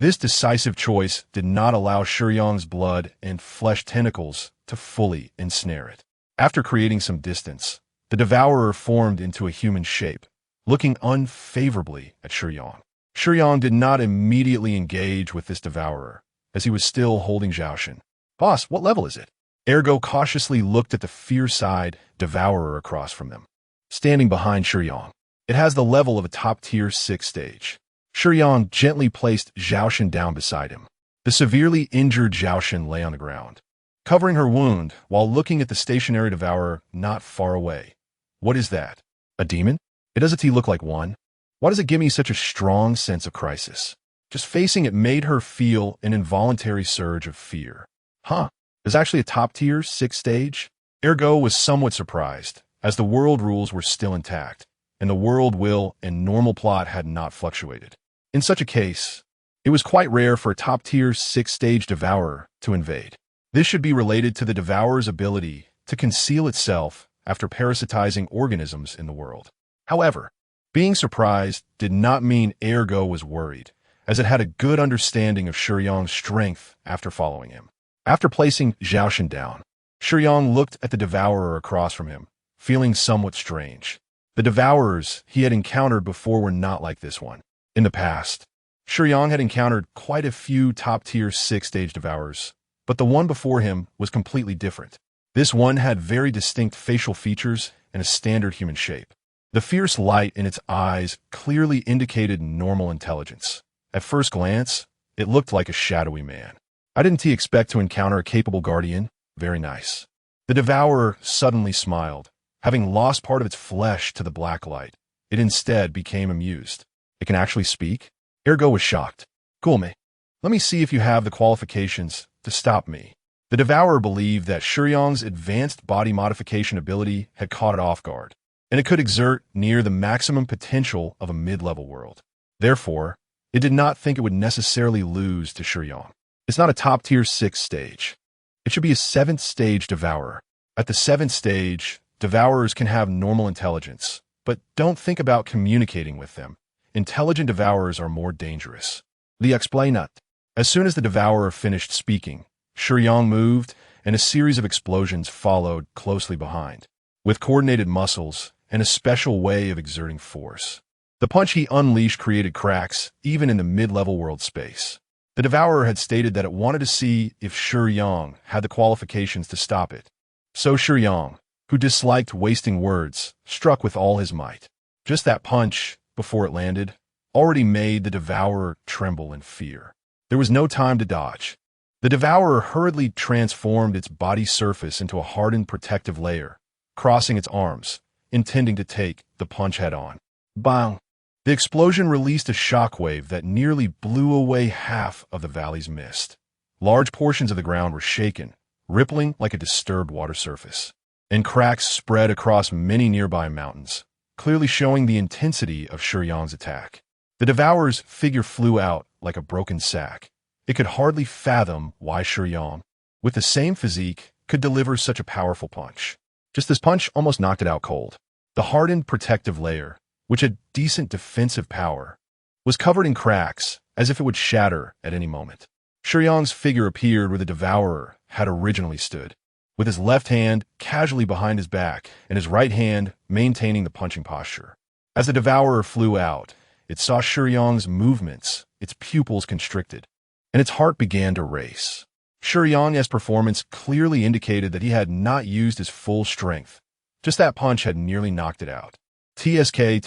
This decisive choice did not allow Shiyang's blood and flesh tentacles to fully ensnare it. After creating some distance, the devourer formed into a human shape, looking unfavorably at Shiyang. Shiyang did not immediately engage with this devourer, as he was still holding Zhaoshan. "Boss, what level is it?" Ergo cautiously looked at the fierce-eyed devourer across from them, standing behind Shiyang. "It has the level of a top-tier 6 stage." Shiyang gently placed Zhaoshan down beside him. The severely injured Zhaoshan lay on the ground, covering her wound while looking at the stationary devourer not far away. "What is that? A demon? It doesn't look like one. Why does it give me such a strong sense of crisis?" Just facing it made her feel an involuntary surge of fear. "Huh? There's actually a top-tier 6 stage?" Ergo was somewhat surprised, as the world rules were still intact, and the world will and normal plot had not fluctuated. In such a case, it was quite rare for a top-tier 6-stage devourer to invade. This should be related to the devourer's ability to conceal itself after parasitizing organisms in the world. However, being surprised did not mean Ergo was worried, as it had a good understanding of Shiyang's strength after following him. After placing Zhaoshan down, Shiyang looked at the devourer across from him, feeling somewhat strange. The devourers he had encountered before were not like this one. In the past, Shiyang had encountered quite a few top-tier 6-stage devourers, but the one before him was completely different. This one had very distinct facial features and a standard human shape. The fierce light in its eyes clearly indicated normal intelligence. At first glance, it looked like a shadowy man. "I didn't expect to encounter a capable guardian. Very nice." The devourer suddenly smiled. Having lost part of its flesh to the black light, it instead became amused. "It can actually speak?" Ergo was shocked. "Cool, me. Let me see if you have the qualifications to stop me." The devourer believed that Shiyang's advanced body modification ability had caught it off guard, and it could exert near the maximum potential of a mid-level world. Therefore, it did not think it would necessarily lose to Shiyang. It's not a top-tier 6 stage. It should be a 7th stage devourer. At the 7th stage, devourers can have normal intelligence, but don't think about communicating with them. Intelligent devourers are more dangerous. The explained. As soon as the devourer finished speaking, Shiyang moved, and a series of explosions followed closely behind, with coordinated muscles and a special way of exerting force. The punch he unleashed created cracks, even in the mid-level world space. The devourer had stated that it wanted to see if Shiyang had the qualifications to stop it. So Shiyang, who disliked wasting words, struck with all his might. Just that punch, before it landed, already made the devourer tremble in fear. There was no time to dodge. The devourer hurriedly transformed its body surface into a hardened protective layer, crossing its arms, intending to take the punch head-on. Bang! The explosion released a shockwave that nearly blew away half of the valley's mist. Large portions of the ground were shaken, rippling like a disturbed water surface, and cracks spread across many nearby mountains, clearly showing the intensity of Shiyang's attack. The devourer's figure flew out like a broken sack. It could hardly fathom why Shiyang, with the same physique, could deliver such a powerful punch. Just this punch almost knocked it out cold. The hardened protective layer, which had decent defensive power, was covered in cracks as if it would shatter at any moment. Shiyang's figure appeared where the devourer had originally stood, with his left hand casually behind his back and his right hand maintaining the punching posture. As the devourer flew out, it saw Shiyang's movements, its pupils constricted, and its heart began to race. Shiyang's performance clearly indicated that he had not used his full strength. Just that punch had nearly knocked it out. TSK.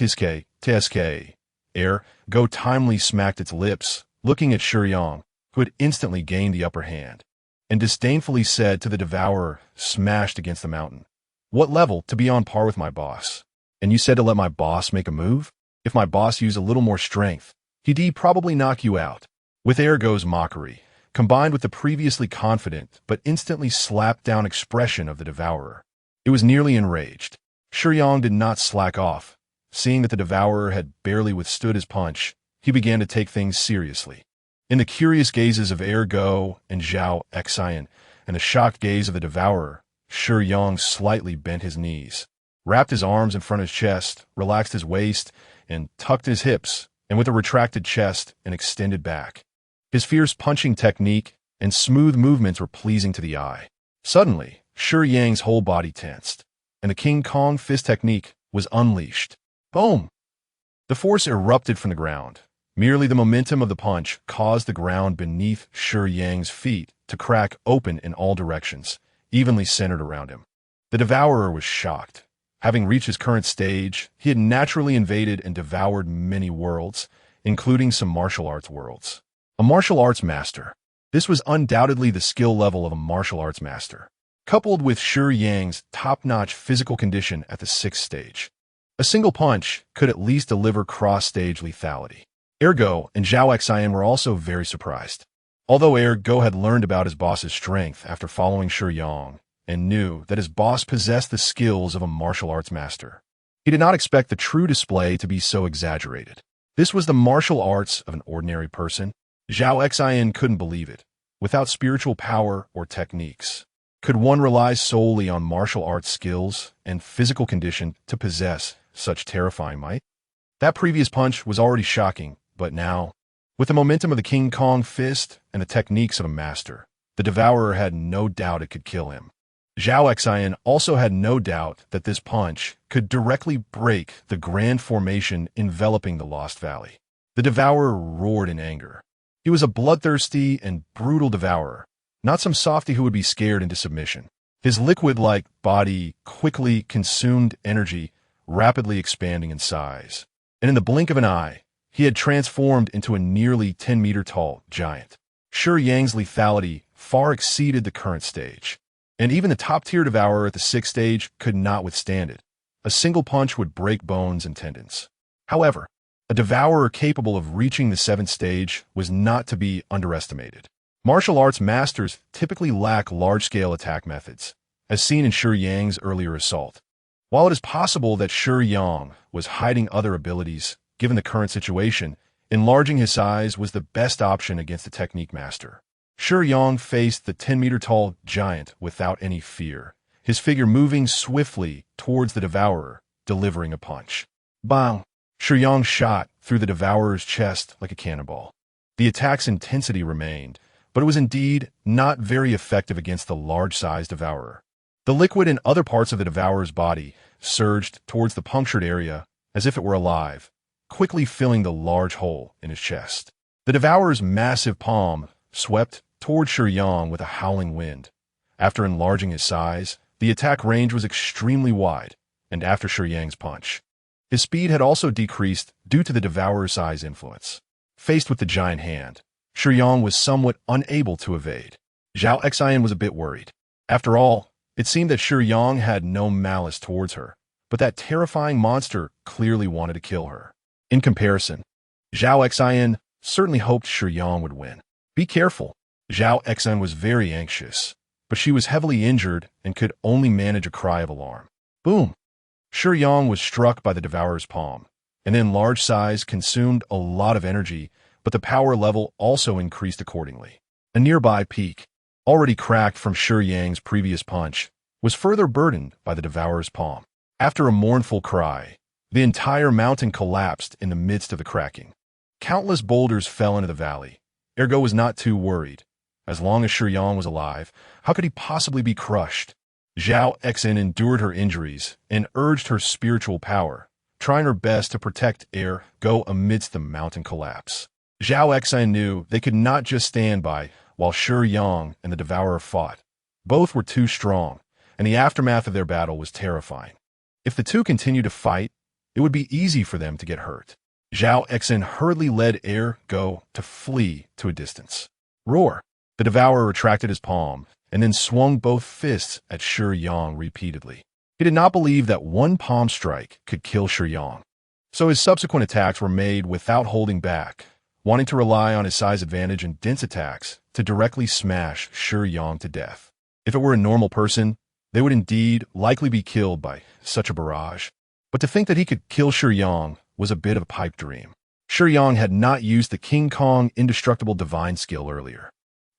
Go timely smacked its lips, looking at Shiyang, who had instantly gained the upper hand, and disdainfully said to the devourer, smashed against the mountain, "What level to be on par with my boss? And you said to let my boss make a move? If my boss used a little more strength, he'd probably knock you out." With Ergo's mockery, combined with the previously confident but instantly slapped-down expression of the devourer, it was nearly enraged. Shiyang did not slack off. Seeing that the devourer had barely withstood his punch, he began to take things seriously. In the curious gazes of Go and Zhao Xian and the shocked gaze of the devourer, Shiyang slightly bent his knees, wrapped his arms in front of his chest, relaxed his waist, and tucked his hips, and with a retracted chest and extended back. His fierce punching technique and smooth movements were pleasing to the eye. Suddenly, Shiyang's whole body tensed, and the King Kong fist technique was unleashed. Boom! The force erupted from the ground. Merely the momentum of the punch caused the ground beneath Shiyang's feet to crack open in all directions, evenly centered around him. The devourer was shocked. Having reached his current stage, he had naturally invaded and devoured many worlds, including some martial arts worlds. A martial arts master. This was undoubtedly the skill level of a martial arts master, coupled with Shiyang's top-notch physical condition at the 6th stage. A single punch could at least deliver cross-stage lethality. Go and Zhao Xian were also very surprised. Although Go had learned about his boss's strength after following Shiyang and knew that his boss possessed the skills of a martial arts master, he did not expect the true display to be so exaggerated. This was the martial arts of an ordinary person. Zhao Xian couldn't believe it. Without spiritual power or techniques, could one rely solely on martial arts skills and physical condition to possess such terrifying might? That previous punch was already shocking, but now, with the momentum of the King Kong fist and the techniques of a master, the devourer had no doubt it could kill him. Zhao Xian also had no doubt that this punch could directly break the grand formation enveloping the Lost Valley. The devourer roared in anger. He was a bloodthirsty and brutal devourer, not some softy who would be scared into submission. His liquid-like body quickly consumed energy, rapidly expanding in size. And in the blink of an eye, he had transformed into a nearly 10-meter-tall giant. Shiyang's lethality far exceeded the current stage, and even the top-tier devourer at the 6th stage could not withstand it. A single punch would break bones and tendons. However, a devourer capable of reaching the 7th stage was not to be underestimated. Martial arts masters typically lack large-scale attack methods, as seen in Shiyang's earlier assault. While it is possible that Shiyang was hiding other abilities, given the current situation, enlarging his size was the best option against the technique master. Shiyang faced the 10-meter-tall giant without any fear, his figure moving swiftly towards the devourer, delivering a punch. Bang! Shiyang shot through the devourer's chest like a cannonball. The attack's intensity remained, but it was indeed not very effective against the large-sized devourer. The liquid in other parts of the devourer's body surged towards the punctured area as if it were alive, quickly filling the large hole in his chest. The devourer's massive palm swept toward Shiyang with a howling wind. After enlarging his size, the attack range was extremely wide, and after Shiyang's punch, his speed had also decreased due to the devourer's size influence. Faced with the giant hand, Shiyang was somewhat unable to evade. Zhao Xian was a bit worried. After all, it seemed that Shiyang had no malice towards her, but that terrifying monster clearly wanted to kill her. In comparison, Zhao Xian certainly hoped Shiyang would win. Be careful. Zhao Xian was very anxious, but she was heavily injured and could only manage a cry of alarm. Boom! Shiyang was struck by the devourer's palm, and in large size consumed a lot of energy, but the power level also increased accordingly. A nearby peak, already cracked from Shiyang's previous punch, was further burdened by the devourer's palm. After a mournful cry, the entire mountain collapsed in the midst of the cracking. Countless boulders fell into the valley. Go was not too worried. As long as Shiyang was alive, how could he possibly be crushed? Zhao Xian endured her injuries and urged her spiritual power, trying her best to protect Go amidst the mountain collapse. Zhao Xian knew they could not just stand by while Shiyang and the devourer fought. Both were too strong, and the aftermath of their battle was terrifying. If the two continued to fight, it would be easy for them to get hurt. Zhao Xian hurriedly led Go to flee to a distance. Roar! The devourer retracted his palm and then swung both fists at Shiyang repeatedly. He did not believe that one palm strike could kill Shiyang, so his subsequent attacks were made without holding back, wanting to rely on his size advantage and dense attacks to directly smash Shiyang to death. If it were a normal person, they would indeed likely be killed by such a barrage. But to think that he could kill Shiyang was a bit of a pipe dream. Shiyang had not used the King Kong indestructible divine skill earlier.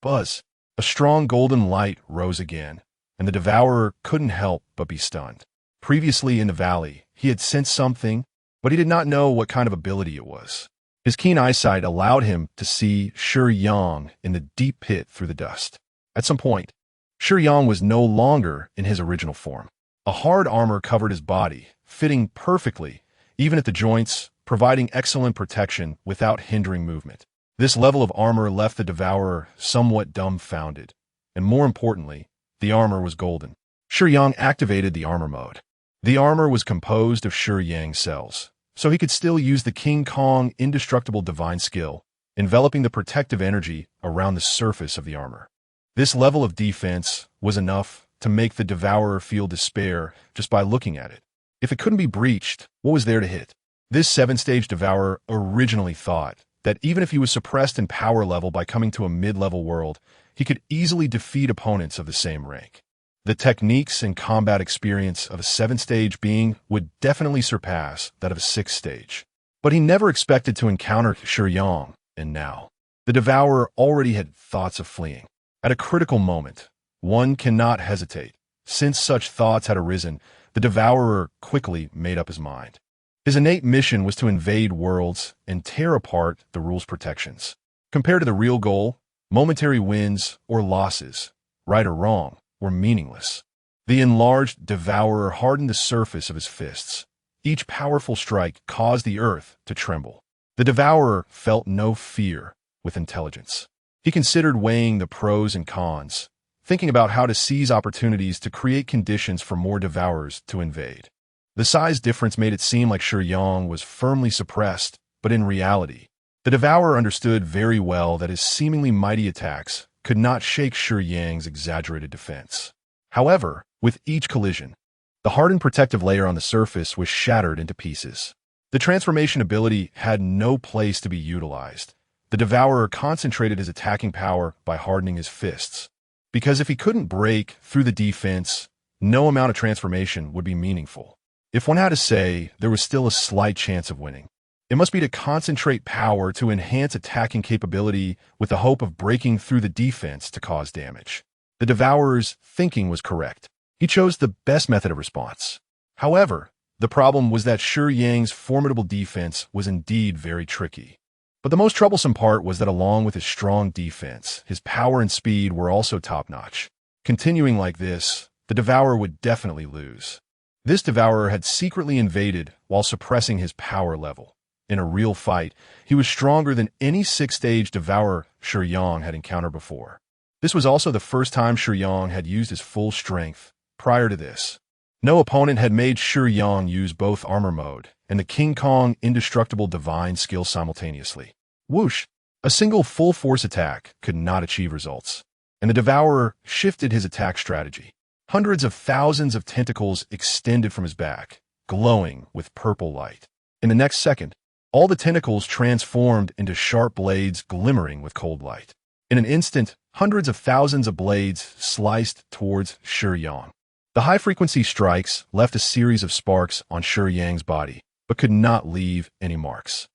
Buzz! A strong golden light rose again, and the devourer couldn't help but be stunned. Previously in the valley, he had sensed something, but he did not know what kind of ability it was. His keen eyesight allowed him to see Shiyang in the deep pit through the dust. At some point, Shiyang was no longer in his original form. A hard armor covered his body, fitting perfectly, even at the joints, providing excellent protection without hindering movement. This level of armor left the devourer somewhat dumbfounded, and more importantly, the armor was golden. Shiyang activated the armor mode. The armor was composed of Shiyang cells, so he could still use the King Kong indestructible divine skill, enveloping the protective energy around the surface of the armor. This level of defense was enough to make the devourer feel despair just by looking at it. If it couldn't be breached, what was there to hit? This 7-stage devourer originally thought that even if he was suppressed in power level by coming to a mid-level world, he could easily defeat opponents of the same rank. The techniques and combat experience of a 7-stage being would definitely surpass that of a 6-stage. But he never expected to encounter Shiyang, and now, the devourer already had thoughts of fleeing. At a critical moment, one cannot hesitate. Since such thoughts had arisen, the devourer quickly made up his mind. His innate mission was to invade worlds and tear apart the rule's protections. Compared to the real goal, momentary wins or losses, right or wrong, were meaningless. The enlarged devourer hardened the surface of his fists. Each powerful strike caused the earth to tremble. The devourer felt no fear with intelligence. He considered weighing the pros and cons, thinking about how to seize opportunities to create conditions for more devourers to invade. The size difference made it seem like Shiyang was firmly suppressed, but in reality, the devourer understood very well that his seemingly mighty attacks could not shake Shiyang's exaggerated defense. However, with each collision, the hardened protective layer on the surface was shattered into pieces. The transformation ability had no place to be utilized. The devourer concentrated his attacking power by hardening his fists, because if he couldn't break through the defense, no amount of transformation would be meaningful. If one had to say, there was still a slight chance of winning. It must be to concentrate power to enhance attacking capability with the hope of breaking through the defense to cause damage. The devourer's thinking was correct. He chose the best method of response. However, the problem was that Shiyang's formidable defense was indeed very tricky. But the most troublesome part was that along with his strong defense, his power and speed were also top-notch. Continuing like this, the devourer would definitely lose. This devourer had secretly invaded while suppressing his power level. In a real fight, he was stronger than any 6-stage devourer Shiyang had encountered before. This was also the first time Shiyang had used his full strength. Prior to this, no opponent had made Shiyang use both armor mode and the King Kong indestructible divine skill simultaneously. Whoosh! A single full-force attack could not achieve results, and the devourer shifted his attack strategy. Hundreds of thousands of tentacles extended from his back, glowing with purple light. In the next second, all the tentacles transformed into sharp blades glimmering with cold light. In an instant, hundreds of thousands of blades sliced towards Shiyang. The high-frequency strikes left a series of sparks on Shiyang's body, but could not leave any marks.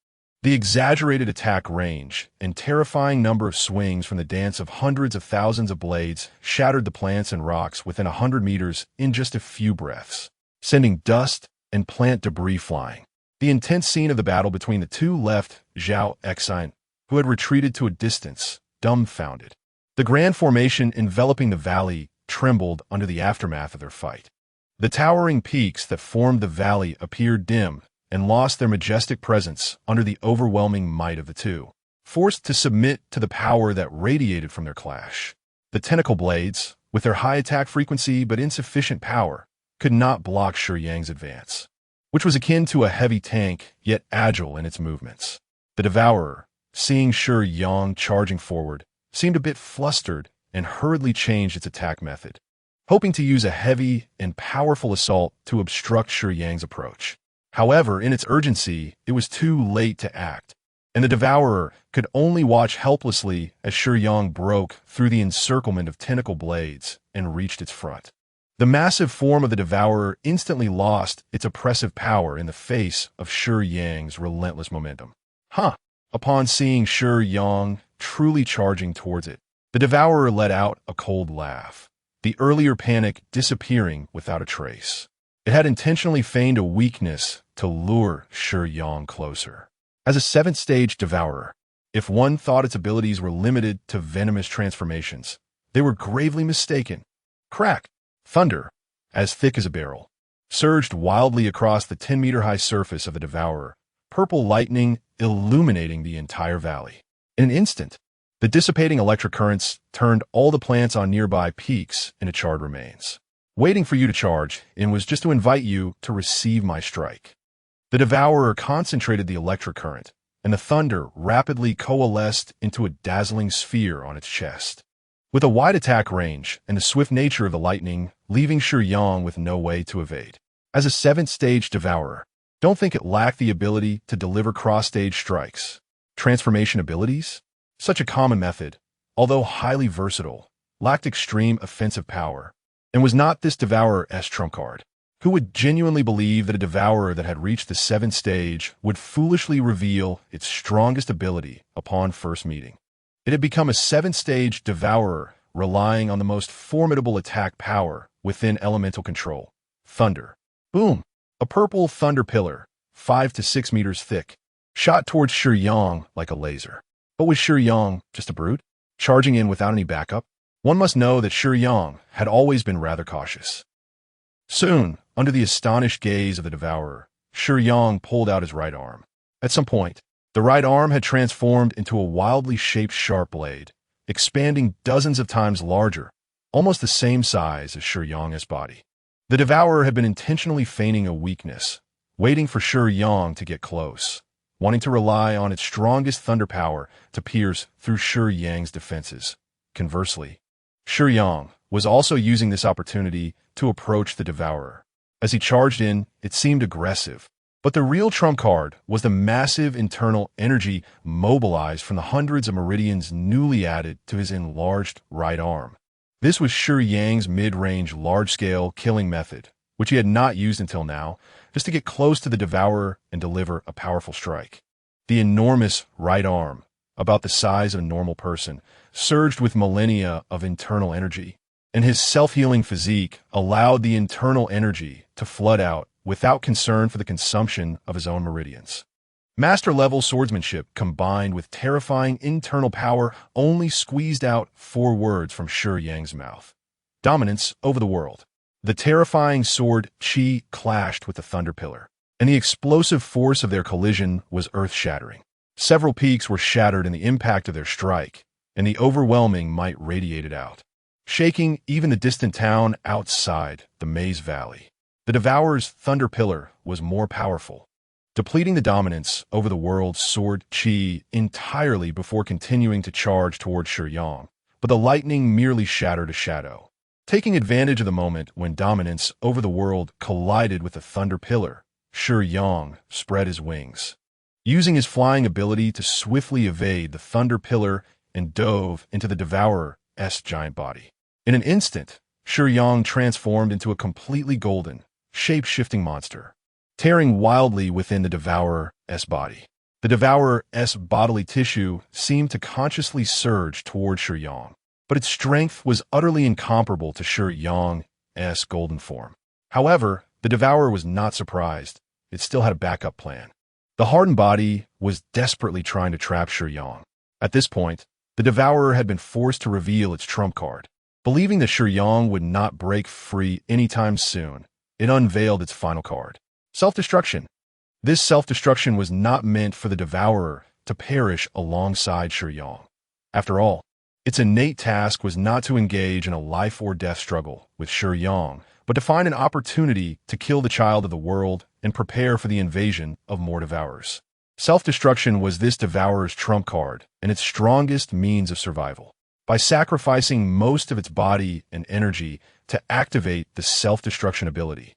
The exaggerated attack range and terrifying number of swings from the dance of hundreds of thousands of blades shattered the plants and rocks within 100 meters in just a few breaths, sending dust and plant debris flying. The intense scene of the battle between the two left Zhao Exine, who had retreated to a distance, dumbfounded. The grand formation enveloping the valley trembled under the aftermath of their fight. The towering peaks that formed the valley appeared dim and lost their majestic presence under the overwhelming might of the two. Forced to submit to the power that radiated from their clash, the tentacle blades, with their high attack frequency but insufficient power, could not block Shiyang's advance, which was akin to a heavy tank, yet agile in its movements. The devourer, seeing Shiyang charging forward, seemed a bit flustered and hurriedly changed its attack method, hoping to use a heavy and powerful assault to obstruct Shiyang's approach. However, in its urgency, it was too late to act, and the devourer could only watch helplessly as Shiyang broke through the encirclement of tentacle blades and reached its front. The massive form of the Devourer instantly lost its oppressive power in the face of Shiyang's relentless momentum. Upon seeing Shiyang truly charging towards it, the Devourer let out a cold laugh, the earlier panic disappearing without a trace. It had intentionally feigned a weakness to lure Shiyang closer. As a 7th-stage Devourer, if one thought its abilities were limited to venomous transformations, they were gravely mistaken. Crack! Thunder, as thick as a barrel, surged wildly across the 10-meter-high surface of the Devourer, purple lightning illuminating the entire valley. In an instant, the dissipating electric currents turned all the plants on nearby peaks into charred remains. Waiting for you to charge and was just to invite you to receive my strike. The Devourer concentrated the electric current, and the thunder rapidly coalesced into a dazzling sphere on its chest. With a wide attack range and the swift nature of the lightning, leaving Shiyang with no way to evade. As a 7th-stage Devourer, don't think it lacked the ability to deliver cross-stage strikes. Transformation abilities? Such a common method, although highly versatile, lacked extreme offensive power, and was not this Devourer's trump card. Who would genuinely believe that a Devourer that had reached the 7th stage would foolishly reveal its strongest ability upon first meeting? It had become a 7th-stage Devourer, relying on the most formidable attack power within elemental control. Thunder. Boom! A purple thunder pillar, 5 to 6 meters thick, shot towards Shiyang like a laser. But was Shiyang just a brute, charging in without any backup? One must know that Shiyang had always been rather cautious. Soon, under the astonished gaze of the Devourer, Shiyang pulled out his right arm. At some point, the right arm had transformed into a wildly shaped sharp blade, expanding dozens of times larger, almost the same size as Shiyang's body. The Devourer had been intentionally feigning a weakness, waiting for Shiyang to get close, wanting to rely on its strongest thunder power to pierce through Shiyang's defenses. Conversely, Shiyang was also using this opportunity to approach the Devourer. As he charged in, it seemed aggressive, but the real trump card was the massive internal energy mobilized from the hundreds of meridians newly added to his enlarged right arm. This was Shiyang's mid-range, large-scale killing method, which he had not used until now, just to get close to the Devourer and deliver a powerful strike. The enormous right arm, about the size of a normal person, surged with millennia of internal energy, and his self-healing physique allowed the internal energy to flood out without concern for the consumption of his own meridians. Master-level swordsmanship combined with terrifying internal power only squeezed out 4 words from Shiyang's mouth. Dominance over the world. The terrifying sword Chi clashed with the thunder pillar, and the explosive force of their collision was earth-shattering. Several peaks were shattered in the impact of their strike, and the overwhelming might radiated out, shaking even the distant town outside the Maze Valley. The Devourer's thunder pillar was more powerful, depleting the dominance over the world's sword Chi entirely before continuing to charge toward Shiyang, but the lightning merely shattered a shadow. Taking advantage of the moment when dominance over the world collided with the thunder pillar, Shiyang spread his wings, using his flying ability to swiftly evade the thunder pillar and dove into the Devourer's giant body. In an instant, Shiyang transformed into a completely golden, shape-shifting monster, tearing wildly within the Devourer's body. The Devourer's bodily tissue seemed to consciously surge toward Shiyang, but its strength was utterly incomparable to Shiyang's golden form. However, the Devourer was not surprised. It still had a backup plan. The hardened body was desperately trying to trap Shiyang. At this point, the Devourer had been forced to reveal its trump card. Believing that Shiyang would not break free anytime soon, it unveiled its final card. Self-destruction. This self-destruction was not meant for the Devourer to perish alongside Shiyang. After all, its innate task was not to engage in a life-or-death struggle with Shiyang, but to find an opportunity to kill the child of the world and prepare for the invasion of more Devourers. Self-destruction was this Devourer's trump card and its strongest means of survival. By sacrificing most of its body and energy to activate the self-destruction ability,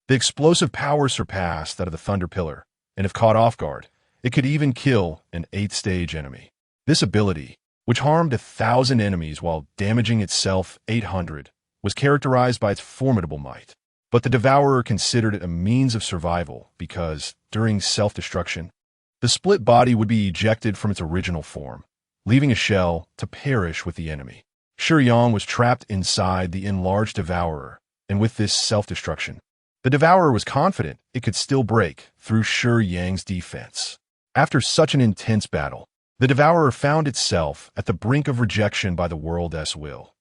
the explosive power surpassed that of the Thunder Pillar, and if caught off guard, it could even kill an 8th-stage enemy. This ability, which harmed 1,000 enemies while damaging itself 800, was characterized by its formidable might. But the Devourer considered it a means of survival because, during self-destruction, the split body would be ejected from its original form, leaving a shell to perish with the enemy. Shiyang was trapped inside the enlarged Devourer, and with this self-destruction, the Devourer was confident it could still break through Shiyang's defense. After such an intense battle, the Devourer found itself at the brink of rejection by the world's will.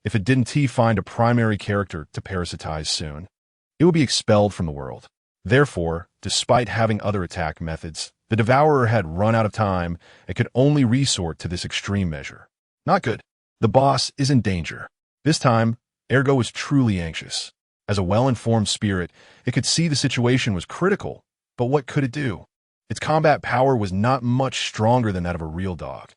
If it didn't find a primary character to parasitize soon, it would be expelled from the world. Therefore, despite having other attack methods, the Devourer had run out of time and could only resort to this extreme measure. Not good. The boss is in danger. This time, Ergo was truly anxious. As a well-informed spirit, it could see the situation was critical, but what could it do? Its combat power was not much stronger than that of a real dog.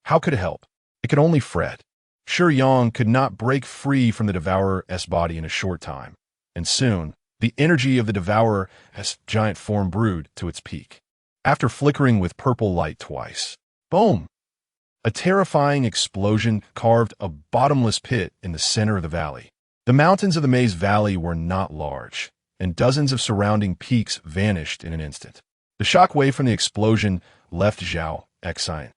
How could it help? It could only fret. Shiyang could not break free from the Devourer's body in a short time, and soon, the energy of the Devourer's giant form brewed to its peak. After flickering with purple light twice, boom! A terrifying explosion carved a bottomless pit in the center of the valley. The mountains of the Maze Valley were not large, and dozens of surrounding peaks vanished in an instant. The shockwave from the explosion left Zhao Xian,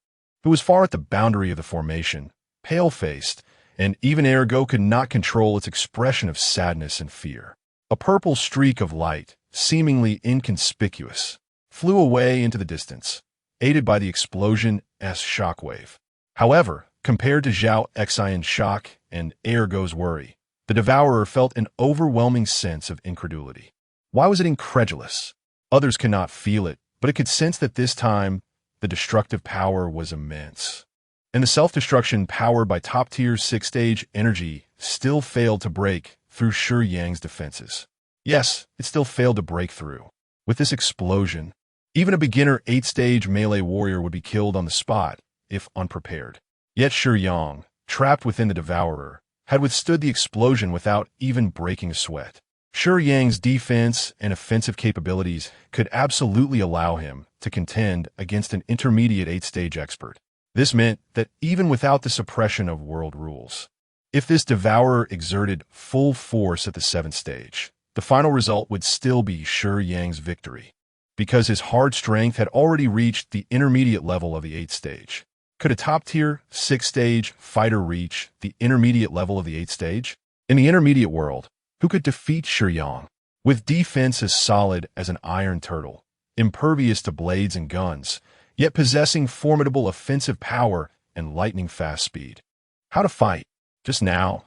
who was far at the boundary of the formation, pale-faced, and even Ergo could not control its expression of sadness and fear. A purple streak of light, seemingly inconspicuous, flew away into the distance, aided by the explosion's shockwave. However, compared to Zhao Xian's shock and Ergo's worry, the Devourer felt an overwhelming sense of incredulity. Why was it incredulous? Others could not feel it, but it could sense that this time, the destructive power was immense. And the self-destruction powered by top-tier 6th-stage energy still failed to break through Shiyang's defenses. Yes, it still failed to break through. With this explosion, even a beginner 8th-stage melee warrior would be killed on the spot, if unprepared. Yet Shiyang, trapped within the Devourer, had withstood the explosion without even breaking a sweat. Shiyang's defense and offensive capabilities could absolutely allow him to contend against an intermediate 8th-stage expert. This meant that even without the suppression of world rules, if this Devourer exerted full force at the 7th stage, the final result would still be Shiyang's victory, because his hard strength had already reached the intermediate level of the 8th stage. Could a top-tier 6th stage fighter reach the intermediate level of the 8th stage? In the intermediate world, who could defeat Shiyang? With defense as solid as an iron turtle, impervious to blades and guns, yet possessing formidable offensive power and lightning-fast speed. How to fight? Just now,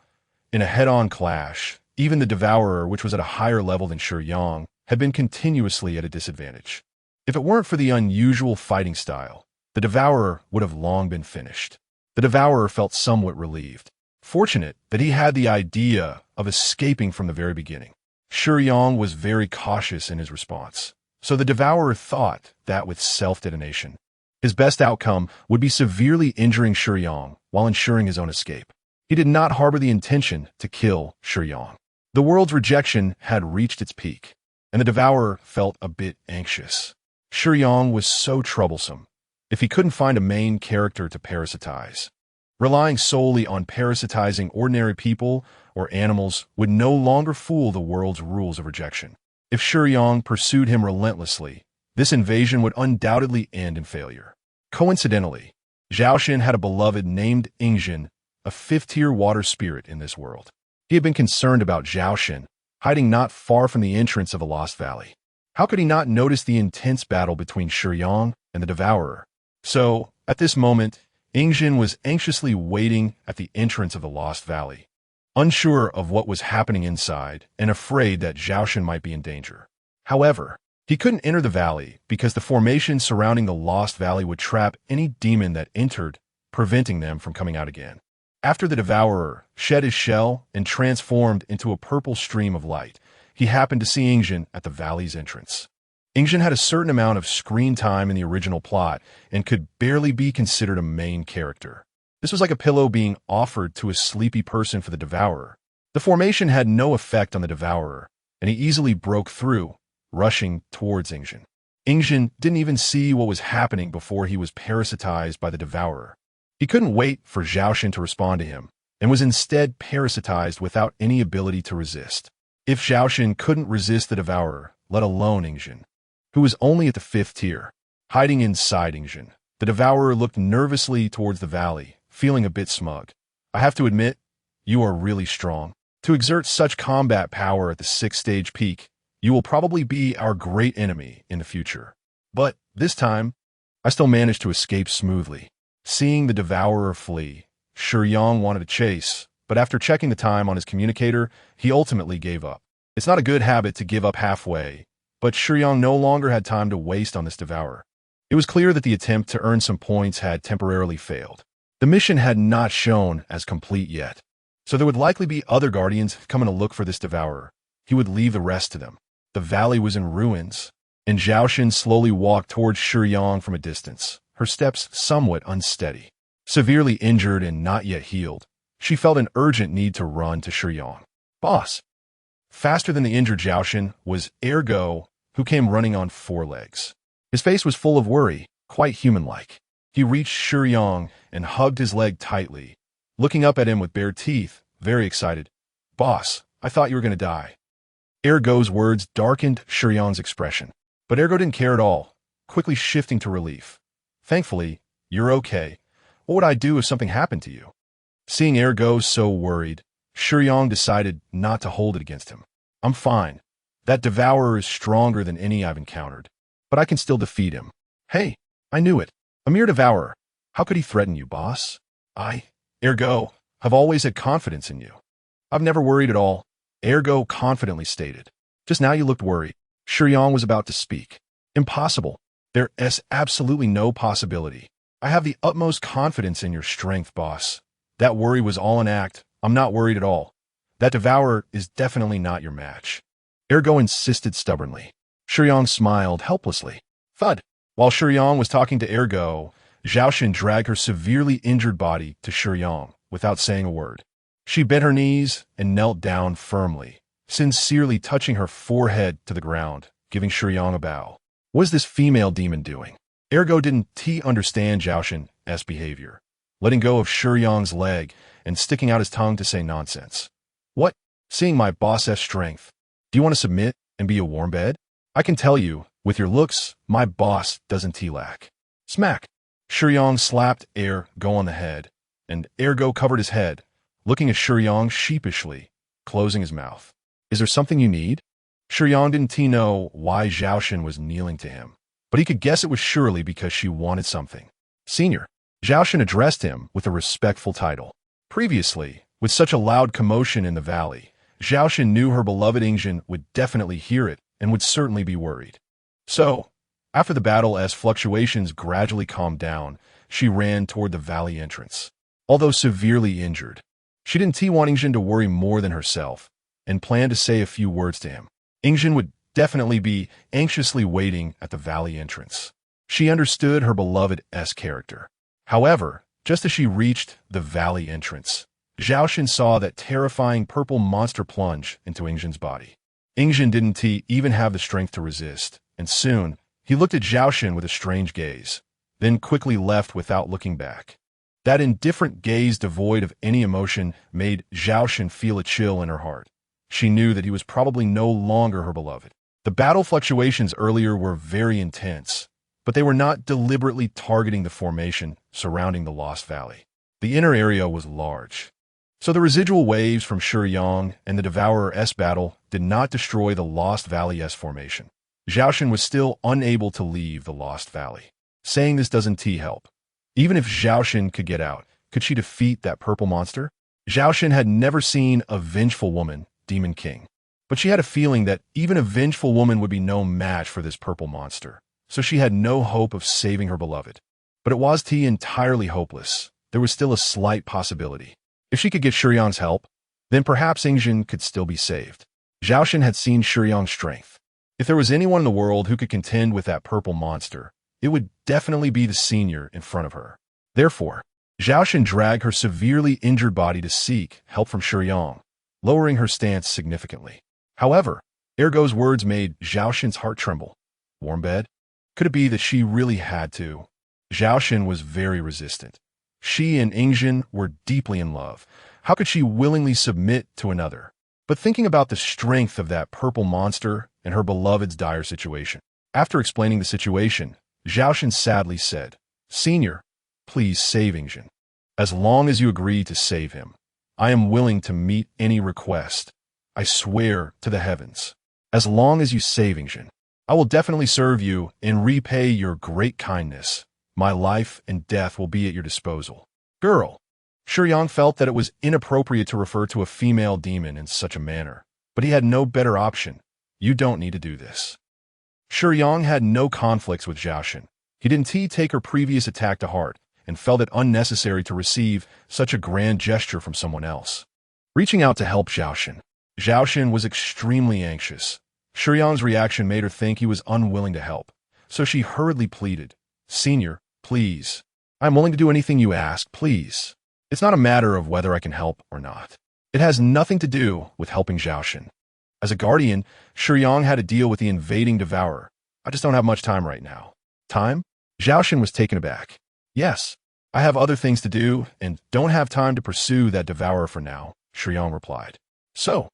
in a head-on clash, even the Devourer, which was at a higher level than Shiyang, had been continuously at a disadvantage. If it weren't for the unusual fighting style, the Devourer would have long been finished. The Devourer felt somewhat relieved, fortunate that he had the idea of escaping from the very beginning. Shiyang was very cautious in his response, so the Devourer thought that with self-detonation, his best outcome would be severely injuring Shiyang while ensuring his own escape. He did not harbor the intention to kill Shiyang. The world's rejection had reached its peak, and the Devourer felt a bit anxious. Shiyang was so troublesome. If he couldn't find a main character to parasitize, relying solely on parasitizing ordinary people or animals would no longer fool the world's rules of rejection. If Shiyang pursued him relentlessly, this invasion would undoubtedly end in failure. Coincidentally, Zhaoxin had a beloved named Ingjin, a 5th-tier water spirit in this world. He had been concerned about Zhaoxin, hiding not far from the entrance of the Lost Valley. How could he not notice the intense battle between Shiyang and the Devourer? So, at this moment, Ingjin was anxiously waiting at the entrance of the Lost Valley, unsure of what was happening inside and afraid that Zhaoxin might be in danger. However, he couldn't enter the valley because the formation surrounding the Lost Valley would trap any demon that entered, preventing them from coming out again. After the Devourer shed his shell and transformed into a purple stream of light, he happened to see Ingjin at the valley's entrance. Ingjin had a certain amount of screen time in the original plot and could barely be considered a main character. This was like a pillow being offered to a sleepy person for the Devourer. The formation had no effect on the Devourer, and he easily broke through, rushing towards Ingjin. Ingjin didn't even see what was happening before he was parasitized by the Devourer. He couldn't wait for Zhaoxin to respond to him, and was instead parasitized without any ability to resist. If Xiaoxin couldn't resist the devourer, let alone Ingjin, who was only at the 5th tier. Hiding inside Ingjin, the devourer looked nervously towards the valley, feeling a bit smug. I have to admit, you are really strong. To exert such combat power at the 6th stage peak, you will probably be our great enemy in the future. But this time, I still managed to escape smoothly. Seeing the devourer flee, Shiyang wanted to chase, but after checking the time on his communicator, he ultimately gave up. It's not a good habit to give up halfway, but Shiyang no longer had time to waste on this devourer. It was clear that the attempt to earn some points had temporarily failed. The mission had not shown as complete yet, so there would likely be other guardians coming to look for this devourer. He would leave the rest to them. The valley was in ruins, and Xiaoxin slowly walked towards Shiyang from a distance, her steps somewhat unsteady. Severely injured and not yet healed, she felt an urgent need to run to Shiyang. Boss! Faster than the injured Xiaoxin was Ergo, who came running on 4 legs. His face was full of worry, quite human-like. He reached Shiyang and hugged his leg tightly, looking up at him with bare teeth, very excited. Boss, I thought you were going to die. Ergo's words darkened Shiyang's expression, but Ergo didn't care at all, quickly shifting to relief. Thankfully, you're okay. What would I do if something happened to you? Seeing Ergo so worried, Shiyang decided not to hold it against him. I'm fine. That devourer is stronger than any I've encountered, but I can still defeat him. Hey, I knew it. A mere devourer. How could he threaten you, boss? Ergo, have always had confidence in you. I've never worried at all, Ergo confidently stated. Just now you looked worried. Shiyang was about to speak. Impossible. There is absolutely no possibility. I have the utmost confidence in your strength, boss. That worry was all an act. I'm not worried at all. That devourer is definitely not your match. Ergo insisted stubbornly. Shiyang smiled helplessly. Thud. While Shiyang was talking to Ergo, Xiaoxin dragged her severely injured body to Shiyang without saying a word. She bent her knees and knelt down firmly, sincerely touching her forehead to the ground, giving Shiyang a bow. What is this female demon doing? Ergo didn't understand Xiaoxin's behavior, letting go of Shiyang's leg and sticking out his tongue to say nonsense. What? Seeing my boss's strength. Do you want to submit and be a warm bed? I can tell you, with your looks, my boss doesn't lack. Smack! Shiyang slapped Ergo on the head, and Ergo covered his head, looking at Shiyang sheepishly, closing his mouth. Is there something you need? Shiyang didn't know why Xiaoxin was kneeling to him, but he could guess it was surely because she wanted something. Senior. Xiaoxin addressed him with a respectful title. Previously, with such a loud commotion in the valley, Xiaoxin knew her beloved Ingjin would definitely hear it and would certainly be worried. So, after the battle, as fluctuations gradually calmed down, she ran toward the valley entrance. Although severely injured, she didn't want Ingjin to worry more than herself, and planned to say a few words to him. Ingjin would definitely be anxiously waiting at the valley entrance. She understood her beloved's character. However, just as she reached the valley entrance, Xiaoxin saw that terrifying purple monster plunge into Ingjin's body. Ingjin didn't even have the strength to resist, and soon, he looked at Xiaoxin with a strange gaze, then quickly left without looking back. That indifferent gaze devoid of any emotion made Xiaoxin feel a chill in her heart. She knew that he was probably no longer her beloved. The battle fluctuations earlier were very intense, but they were not deliberately targeting the formation surrounding the Lost Valley. The inner area was large, so the residual waves from Shiyang and the Devourer's battle did not destroy the Lost Valley's formation. Xiaoxin was still unable to leave the Lost Valley. Saying this doesn't help. Even if Xiaoxin could get out, could she defeat that purple monster? Xiaoxin had never seen a vengeful woman, Demon King, but she had a feeling that even a vengeful woman would be no match for this purple monster, so she had no hope of saving her beloved. But it was entirely hopeless. There was still a slight possibility. If she could get Shiyang's help, then perhaps Ingjin could still be saved. Xiaoxin had seen Shiyang's strength. If there was anyone in the world who could contend with that purple monster, it would definitely be the senior in front of her. Therefore, Xiaoxin dragged her severely injured body to seek help from Shiyang, lowering her stance significantly. However, Ergo's words made Xiaoxin's heart tremble. Warm bed? Could it be that she really had to? Xiaoxin was very resistant. She and Ingjin were deeply in love. How could she willingly submit to another? But thinking about the strength of that purple monster and her beloved's dire situation. After explaining the situation, Zhaoshan sadly said, "Senior, please save Ingjin. As long as you agree to save him, I am willing to meet any request. I swear to the heavens. As long as you save Ingjin, I will definitely serve you and repay your great kindness. My life and death will be at your disposal." Girl. Shiyang felt that it was inappropriate to refer to a female demon in such a manner, but he had no better option. You don't need to do this. Shiyang had no conflicts with Zhaoshan. He didn't take her previous attack to heart and felt it unnecessary to receive such a grand gesture from someone else. Reaching out to help Zhaoshan was extremely anxious. Shiyang's reaction made her think he was unwilling to help, so she hurriedly pleaded, "Senior, please. I'm willing to do anything you ask, please. It's not a matter of whether I can help or not. It has nothing to do with helping Zhaoshan. As a guardian, Shiyang had to deal with the invading devourer. I just don't have much time right now." Time? Zhaoshan was taken aback. "Yes, I have other things to do and don't have time to pursue that devourer for now," Shiyang replied. "So,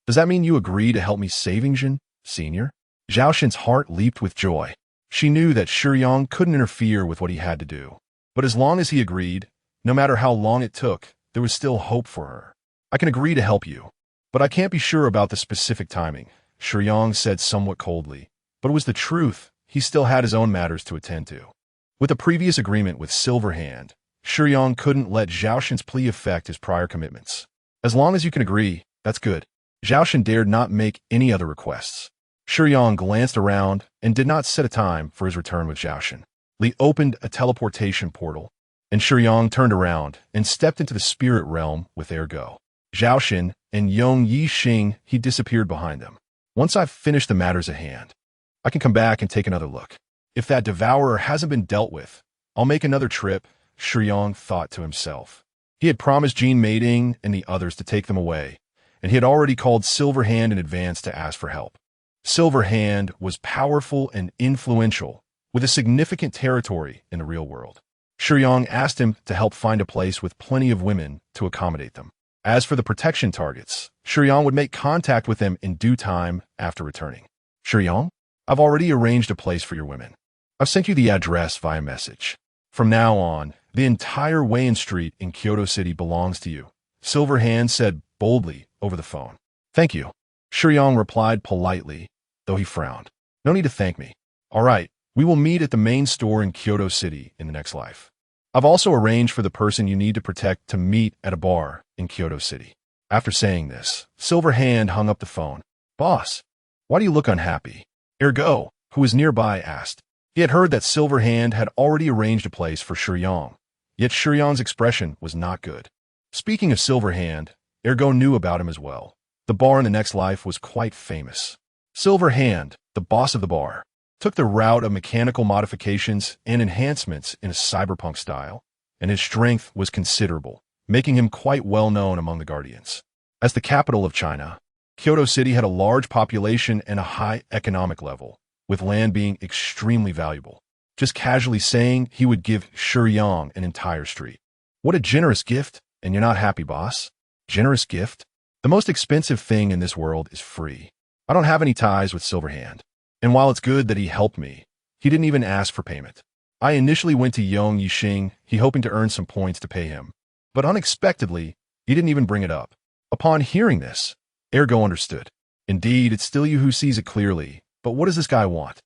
does that mean you agree to help me save Ingjin, Senior?" Zhaoshan's heart leaped with joy. She knew that Shiyang couldn't interfere with what he had to do. But as long as he agreed, no matter how long it took, there was still hope for her. "I can agree to help you, but I can't be sure about the specific timing," Shiyang said somewhat coldly. But it was the truth. He still had his own matters to attend to. With a previous agreement with Silverhand, Shiyang couldn't let Zhaoshan's plea affect his prior commitments. "As long as you can agree, that's good." Zhaoshan dared not make any other requests. Shiyang glanced around and did not set a time for his return with Zhaoshan. Li opened a teleportation portal, and Shiyang turned around and stepped into the spirit realm with Ergo. Zhaoshan and Yong Yixing, he disappeared behind them. "Once I've finished the matters at hand, I can come back and take another look. If that devourer hasn't been dealt with, I'll make another trip," Shiyang thought to himself. He had promised Jean Maiding and the others to take them away, and he had already called Silverhand in advance to ask for help. Silverhand was powerful and influential, with a significant territory in the real world. Shiyang asked him to help find a place with plenty of women to accommodate them. As for the protection targets, Shiyang would make contact with them in due time after returning. "Shiyang, I've already arranged a place for your women. I've sent you the address via message. From now on, the entire Wayan Street in Kyoto City belongs to you," Silverhand said boldly over the phone. "Thank you," Shiyang replied politely, though he frowned. "No need to thank me. All right. We will meet at the main store in Kyoto City in the next life. I've also arranged for the person you need to protect to meet at a bar in Kyoto City." After saying this, Silverhand hung up the phone. "Boss, why do you look unhappy?" Ergo, who was nearby, asked. He had heard that Silverhand had already arranged a place for Shiyang, yet Shiyang's expression was not good. Speaking of Silverhand, Ergo knew about him as well. The bar in the next life was quite famous. Silverhand, the boss of the bar, took the route of mechanical modifications and enhancements in a cyberpunk style, and his strength was considerable, making him quite well known among the Guardians. As the capital of China, Kyoto City had a large population and a high economic level, with land being extremely valuable. Just casually saying he would give Shiyang an entire street. "What a generous gift, and you're not happy, boss?" "Generous gift? The most expensive thing in this world is free. I don't have any ties with Silverhand. And while it's good that he helped me, he didn't even ask for payment. I initially went to Yong Yixing, he hoping to earn some points to pay him. But unexpectedly, he didn't even bring it up." Upon hearing this, Ergo understood. "Indeed, it's still you who sees it clearly, but what does this guy want?"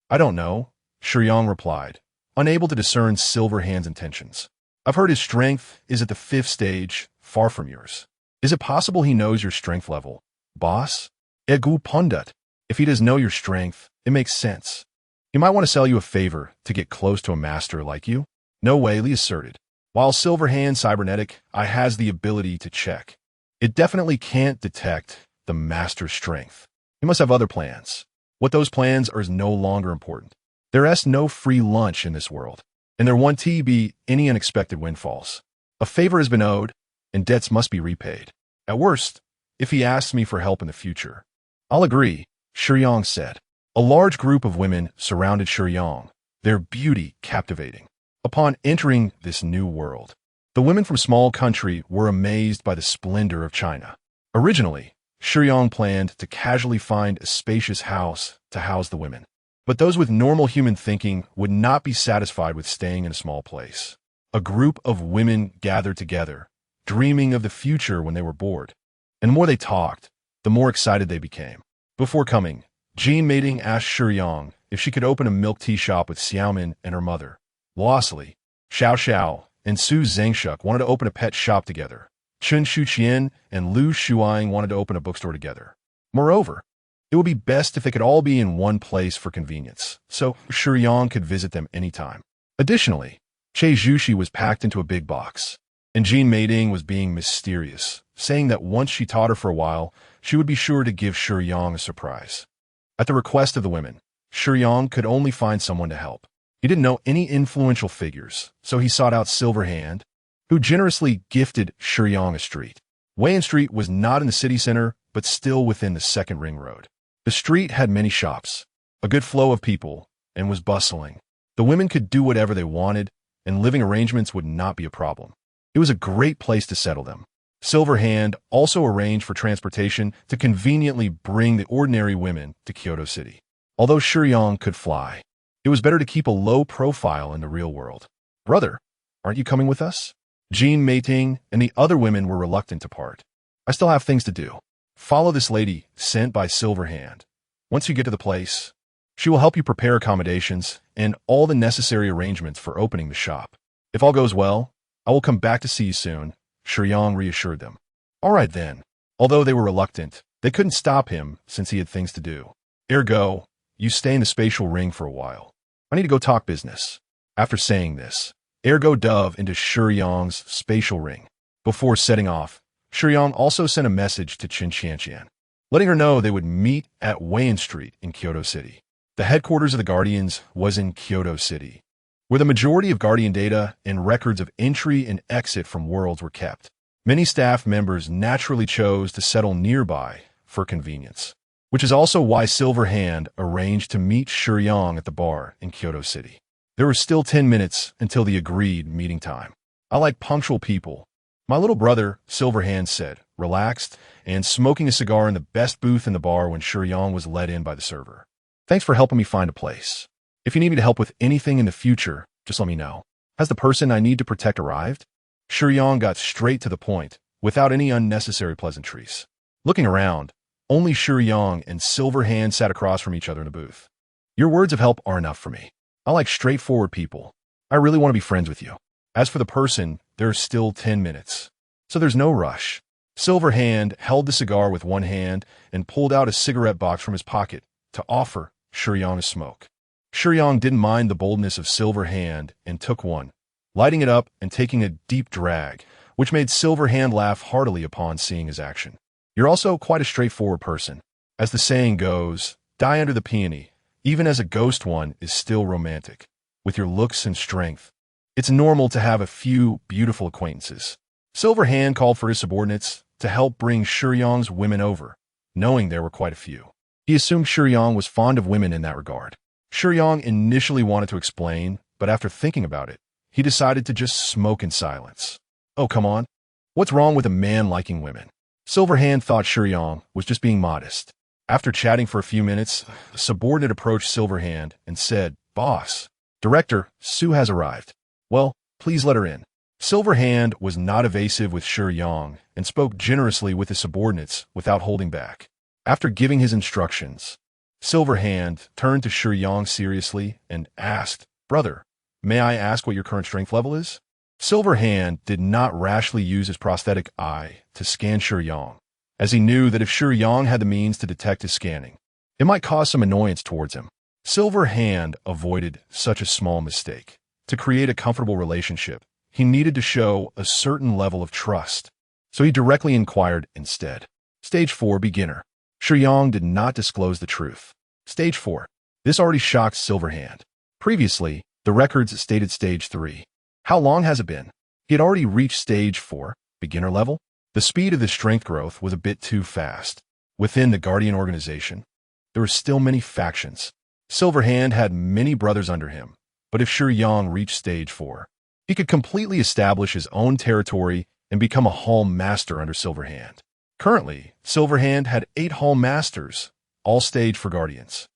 "I don't know," Shiyang replied, unable to discern Silverhand's intentions. "I've heard his strength is at the 5th stage, far from yours. Is it possible he knows your strength level?" "Boss? Egu Pundut. If he does know your strength, it makes sense. He might want to sell you a favor to get close to a master like you." "No way," Lee asserted. "While Silverhand Cybernetic, I has the ability to check. It definitely can't detect the master's strength. He must have other plans. What those plans are is no longer important. There is no free lunch in this world, and there won't be any unexpected windfalls. A favor has been owed, and debts must be repaid. At worst, if he asks me for help in the future, I'll agree," Shiyang said. A large group of women surrounded Shiyang, their beauty captivating. Upon entering this new world, The women from small country were amazed by the splendor of China. Originally, Shiyang planned to casually find a spacious house to house the women. But those with normal human thinking would not be satisfied with staying in a small place. A group of women gathered together, dreaming of the future when they were bored. And the more they talked, the more excited they became. Before coming, Jean Mating asked Shiyang if she could open a milk tea shop with Xiaomin and her mother. Lastly, Xiao Xiao and Su Zhengshuk wanted to open a pet shop together. Chun Shuqian and Lu Shuang wanted to open a bookstore together. Moreover, it would be best if they could all be in one place for convenience, so Shiyang could visit them anytime. Additionally, Che Zhuxi was packed into a big box, and Jean Mating was being mysterious, saying that once she taught her for a while, she would be sure to give Shiyang a surprise. At the request of the women, Shiyang could only find someone to help. He didn't know any influential figures, so he sought out Silverhand, who generously gifted Shiyang a street. Wayan Street was not in the city center, but still within the second ring road. The street had many shops, a good flow of people, and was bustling. The women could do whatever they wanted, and living arrangements would not be a problem. It was a great place to settle them. Silverhand also arranged for transportation to conveniently bring the ordinary women to Kyoto City. Although Shiyang could fly, it was better to keep a low profile in the real world. Brother, aren't you coming with us? Jean Mating and the other women were reluctant to part. I still have things to do. Follow this lady sent by Silverhand. Once you get to the place, she will help you prepare accommodations and all the necessary arrangements for opening the shop. If all goes well, I will come back to see you soon, Shiyang reassured them. All right then. Although they were reluctant, they couldn't stop him since he had things to do. Ergo, you stay in the spatial ring for a while. I need to go talk business. After saying this, Ergo dove into Shiyang's spatial ring. Before setting off, Shiyang also sent a message to Qin Qianqian, letting her know they would meet at Wayan Street in Kyoto City. The headquarters of the Guardians was in Kyoto City, where the majority of Guardian data and records of entry and exit from worlds were kept. Many staff members naturally chose to settle nearby for convenience, which is also why Silverhand arranged to meet Shiyang at the bar in Kyoto City. There were still 10 minutes until the agreed meeting time. I like punctual people. My little brother, Silverhand said, relaxed and smoking a cigar in the best booth in the bar when Shiyang was let in by the server. Thanks for helping me find a place. If you need me to help with anything in the future, just let me know. Has the person I need to protect arrived? Shiyang got straight to the point, without any unnecessary pleasantries. Looking around, only Shiyang and Silverhand sat across from each other in the booth. Your words of help are enough for me. I like straightforward people. I really want to be friends with you. As for the person, there are still 10 minutes, so there's no rush. Silverhand held the cigar with one hand and pulled out a cigarette box from his pocket to offer Shiyang a smoke. Shiyang didn't mind the boldness of Silverhand and took one, lighting it up and taking a deep drag, which made Silverhand laugh heartily upon seeing his action. You're also quite a straightforward person. As the saying goes, die under the peony, even as a ghost one is still romantic. With your looks and strength, it's normal to have a few beautiful acquaintances. Silverhand called for his subordinates to help bring Shiyang's women over, knowing there were quite a few. He assumed Shiyang was fond of women in that regard. Shiyang initially wanted to explain, but after thinking about it, he decided to just smoke in silence. Oh, come on. What's wrong with a man liking women? Silverhand thought Shiyang was just being modest. After chatting for a few minutes, a subordinate approached Silverhand and said, Boss, Director, Su has arrived. Well, please let her in. Silverhand was not evasive with Shiyang and spoke generously with his subordinates without holding back. After giving his instructions, Silverhand turned to Shiyang seriously and asked, Brother, may I ask what your current strength level is? Silverhand did not rashly use his prosthetic eye to scan Shiyang, as he knew that if Shiyang had the means to detect his scanning, it might cause some annoyance towards him. Silverhand avoided such a small mistake. To create a comfortable relationship, he needed to show a certain level of trust, so he directly inquired instead. Stage 4, Beginner. Shiyang did not disclose the truth. Stage 4. This already shocked Silverhand. Previously, the records stated Stage 3. How long has it been? He had already reached Stage 4, Beginner level. The speed of the strength growth was a bit too fast. Within the Guardian organization, there were still many factions. Silverhand had many brothers under him, but if Shiyang reached Stage 4, He could completely establish his own territory and become a Hall Master under Silverhand. Currently, Silverhand had 8 Hall Masters, all staged for Guardians,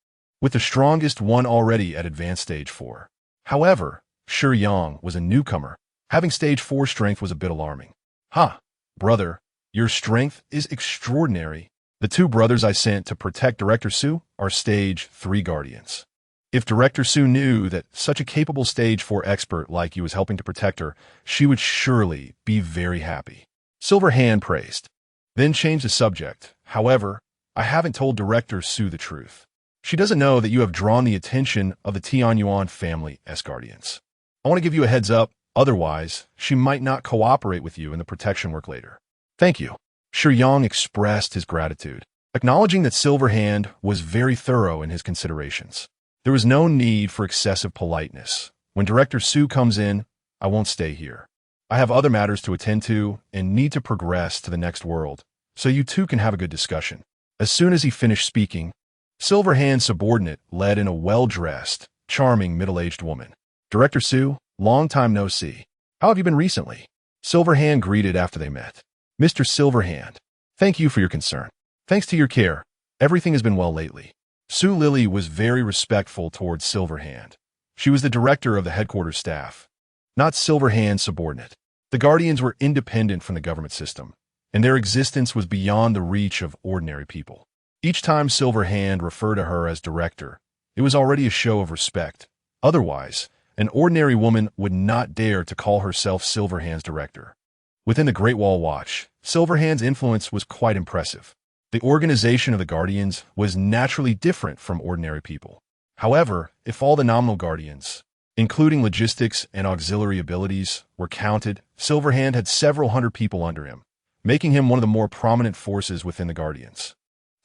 with the strongest one already at Advanced Stage 4. However, Shiyang was a newcomer. Having Stage 4 strength was a bit alarming. "Ha, brother, your strength is extraordinary. The 2 brothers I sent to protect Director Su are Stage 3 Guardians. If Director Su knew that such a capable Stage 4 expert like you was helping to protect her, she would surely be very happy." Silverhand praised, then changed the subject. "However, I haven't told Director Su the truth. She doesn't know that you have drawn the attention of the Tianyuan family as Guardians. I want to give you a heads up, otherwise, she might not cooperate with you in the protection work later." "Thank you." Shiyang expressed his gratitude, acknowledging that Silverhand was very thorough in his considerations. There was no need for excessive politeness. "When Director Su comes in, I won't stay here. I have other matters to attend to and need to progress to the next world, so you two can have a good discussion." As soon as he finished speaking, Silverhand's subordinate led in a well-dressed, charming middle-aged woman. "Director Su, long time no see. How have you been recently?" Silverhand greeted after they met. "Mr. Silverhand, thank you for your concern. Thanks to your care, everything has been well lately." Su Lily was very respectful towards Silverhand. She was the director of the headquarters staff, not Silverhand's subordinate. The Guardians were independent from the government system, and their existence was beyond the reach of ordinary people. Each time Silverhand referred to her as director, it was already a show of respect. Otherwise, an ordinary woman would not dare to call herself Silverhand's director. Within the Great Wall Watch, Silverhand's influence was quite impressive. The organization of the Guardians was naturally different from ordinary people. However, if all the nominal Guardians, including logistics and auxiliary abilities, were counted, Silverhand had several hundred people under him, making him one of the more prominent forces within the Guardians.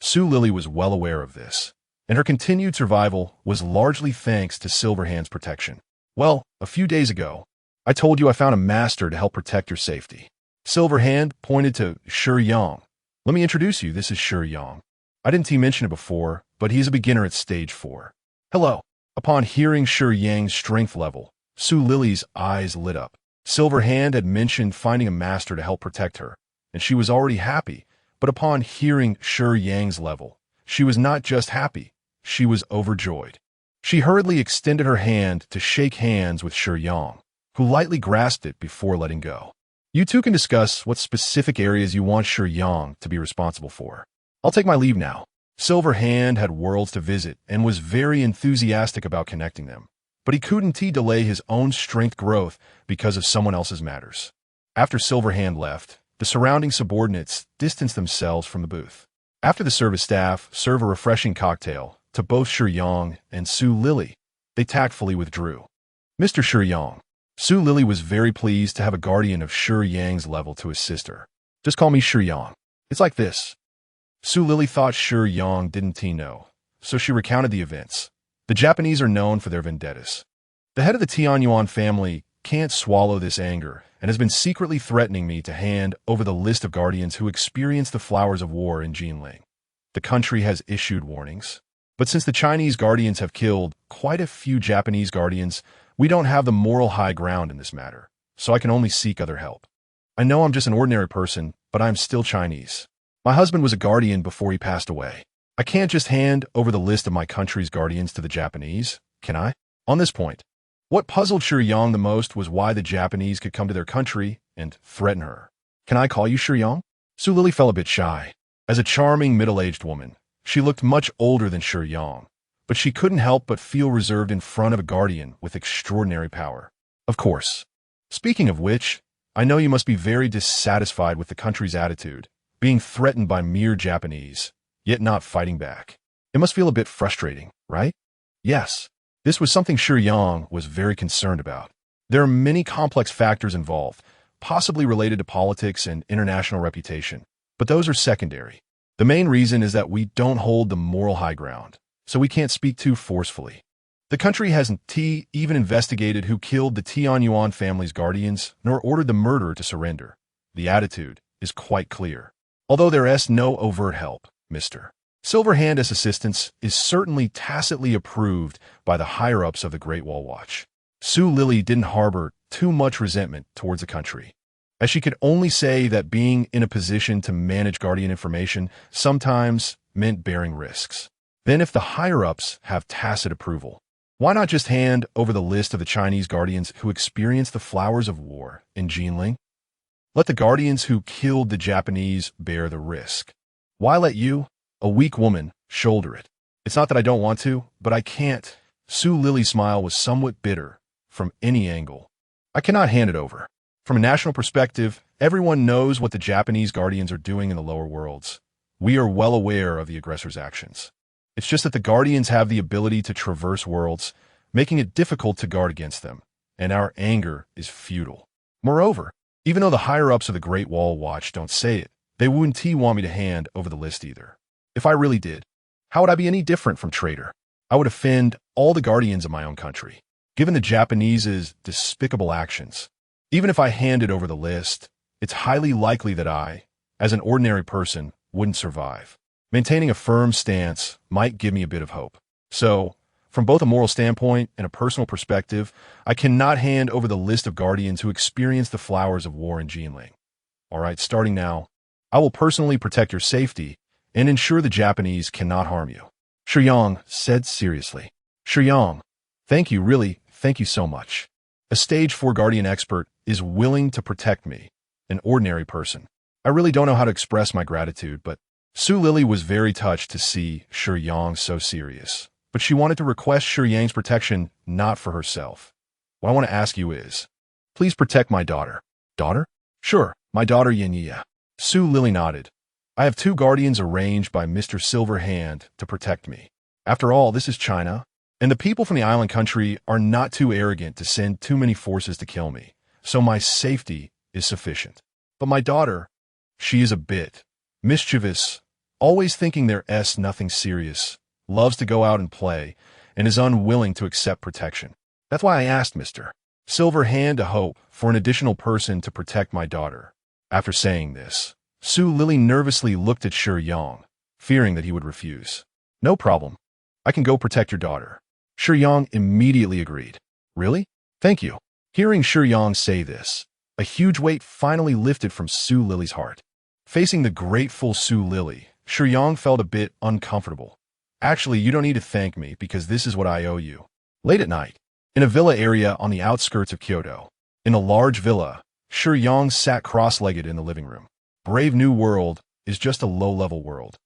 Su Lily was well aware of this, and her continued survival was largely thanks to Silverhand's protection. "Well, a few days ago, I told you I found a master to help protect your safety." Silverhand pointed to Shiyang. "Let me introduce you, this is Shiyang. I didn't mention it before, but he's a beginner at Stage 4. "Hello." Upon hearing Shiyang's strength level, Su Lily's eyes lit up. Silverhand had mentioned finding a master to help protect her, and she was already happy, but upon hearing Shiyang's level, she was not just happy, she was overjoyed. She hurriedly extended her hand to shake hands with Shiyang, who lightly grasped it before letting go. "You two can discuss what specific areas you want Shiyang to be responsible for. I'll take my leave now." Silverhand had worlds to visit and was very enthusiastic about connecting them, but he couldn't delay his own strength growth because of someone else's matters. After Silverhand left, the surrounding subordinates distanced themselves from the booth. After the service staff served a refreshing cocktail to both Shiyang and Su Lily, they tactfully withdrew. "Mr. Shiyang." Su Lily was very pleased to have a guardian of Shiyang's level to his sister. "Just call me Shiyang. It's like this." Su Lily thought Shiyang didn't know, so she recounted the events. The Japanese are known for their vendettas. The head of the Tianyuan family can't swallow this anger and has been secretly threatening me to hand over the list of guardians who experienced the flowers of war in Jinling. The country has issued warnings, but since the Chinese guardians have killed quite a few Japanese guardians, we don't have the moral high ground in this matter, so I can only seek other help. I know I'm just an ordinary person, but I'm still Chinese. My husband was a guardian before he passed away. I can't just hand over the list of my country's guardians to the Japanese, can I? On this point, what puzzled Shiyang the most was why the Japanese could come to their country and threaten her. "Can I call you Shiyang?" Su Lily felt a bit shy. As a charming middle-aged woman, she looked much older than Shiyang, but she couldn't help but feel reserved in front of a guardian with extraordinary power. "Of course. Speaking of which, I know you must be very dissatisfied with the country's attitude, being threatened by mere Japanese, yet not fighting back. It must feel a bit frustrating, right?" Yes. This was something Shiyang was very concerned about. There are many complex factors involved, possibly related to politics and international reputation, but those are secondary. The main reason is that we don't hold the moral high ground, so we can't speak too forcefully. The country hasn't even investigated who killed the Tianyuan family's guardians, nor ordered the murderer to surrender. The attitude is quite clear. Although there is no overt help, Mr. Silverhand's assistance is certainly tacitly approved by the higher-ups of the Great Wall Watch. Su Lily didn't harbor too much resentment towards the country, as she could only say that being in a position to manage Guardian information sometimes meant bearing risks. Then if the higher-ups have tacit approval, why not just hand over the list of the Chinese Guardians who experienced the flowers of war in Jinling? Let the Guardians who killed the Japanese bear the risk. Why let you, a weak woman, shoulder it? It's not that I don't want to, but I can't. Su Lily's smile was somewhat bitter from any angle. I cannot hand it over. From a national perspective, everyone knows what the Japanese Guardians are doing in the lower worlds. We are well aware of the aggressor's actions. It's just that the Guardians have the ability to traverse worlds, making it difficult to guard against them, and our anger is futile. Moreover, even though the higher-ups of the Great Wall Watch don't say it, they wouldn't want me to hand over the list either. If I really did, how would I be any different from traitor? I would offend all the Guardians of my own country, given the Japanese's despicable actions. Even if I handed over the list, it's highly likely that I, as an ordinary person, wouldn't survive. Maintaining a firm stance might give me a bit of hope. So, from both a moral standpoint and a personal perspective, I cannot hand over the list of Guardians who experienced the flowers of war in Jinling. Alright, starting now, I will personally protect your safety and ensure the Japanese cannot harm you. Shiyang said seriously. Shiyang, thank you, really, thank you so much. A Stage 4 Guardian expert is willing to protect me, an ordinary person. I really don't know how to express my gratitude, but Su Lily was very touched to see Shiyang so serious. But she wanted to request Shiyang's protection not for herself. What I want to ask you is, please protect my daughter. Daughter? Sure, my daughter Yenya. Su Lily nodded. I have 2 Guardians arranged by Mr. Silverhand to protect me. After all, this is China, and the people from the island country are not too arrogant to send too many forces to kill me, so my safety is sufficient. But my daughter, she is a bit mischievous, always thinking there's nothing serious, loves to go out and play, and is unwilling to accept protection. That's why I asked Mr. Silverhand to hope for an additional person to protect my daughter. After saying this, Su Lily nervously looked at Shiyang, fearing that he would refuse. No problem. I can go protect your daughter. Shiyang immediately agreed. Really? Thank you. Hearing Shiyang say this, a huge weight finally lifted from Su Lily's heart. Facing the grateful Su Lily, Shiyang felt a bit uncomfortable. Actually, you don't need to thank me because this is what I owe you. Late at night, in a villa area on the outskirts of Kyoto, in a large villa, Shiyang sat cross-legged in the living room. Brave New World is just a low-level world,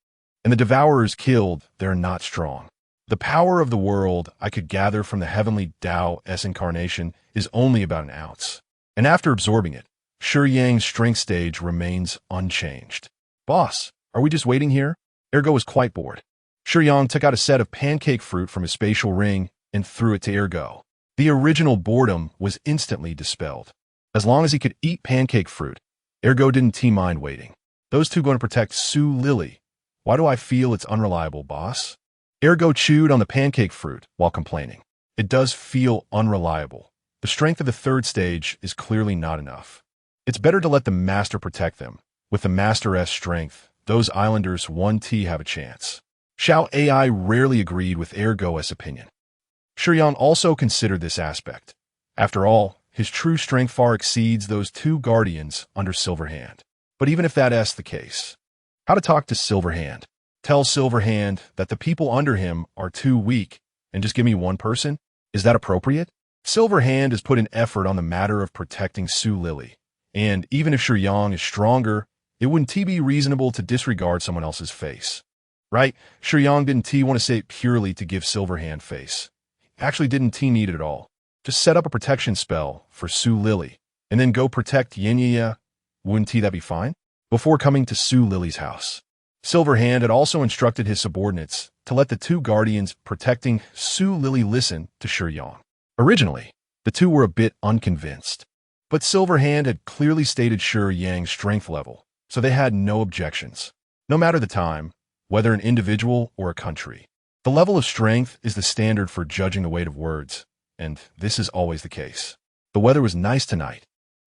and the devourers killed, they're not strong. The power of the world I could gather from the heavenly Tao-S incarnation is only about an ounce. And after absorbing it, Shiyang's strength stage remains unchanged. Boss, are we just waiting here? Ergo was quite bored. Shiyang took out a set of pancake fruit from his spatial ring and threw it to Ergo. The original boredom was instantly dispelled. As long as he could eat pancake fruit, Ergo didn't mind waiting. Those two going to protect Su Lily. Why do I feel it's unreliable, boss? Ergo chewed on the pancake fruit while complaining. It does feel unreliable. The strength of the 3rd stage is clearly not enough. It's better to let the master protect them. With the master's strength, those islanders 1T have a chance. Xiao AI rarely agreed with Ergo's opinion. Shiyang also considered this aspect. After all, his true strength far exceeds those 2 Guardians under Silverhand. But even if that's the case, how to talk to Silverhand? Tell Silverhand that the people under him are too weak and just give me one person? Is that appropriate? Silverhand has put an effort on the matter of protecting Su Lily. And even if Shiyang is stronger, it wouldn't be reasonable to disregard someone else's face. Right? Shiyang didn't want to say it purely to give Silverhand face. Actually didn't need it at all. Just set up a protection spell for Su Lily, and then go protect Yenya. Wouldn't that be fine? Before coming to Su Lily's house, Silverhand had also instructed his subordinates to let the 2 Guardians protecting Su Lily listen to Shiyang. Originally, the 2 were a bit unconvinced, but Silverhand had clearly stated Shiyang's strength level, so they had no objections. No matter the time, whether an individual or a country, the level of strength is the standard for judging the weight of words, and this is always the case. The weather was nice tonight.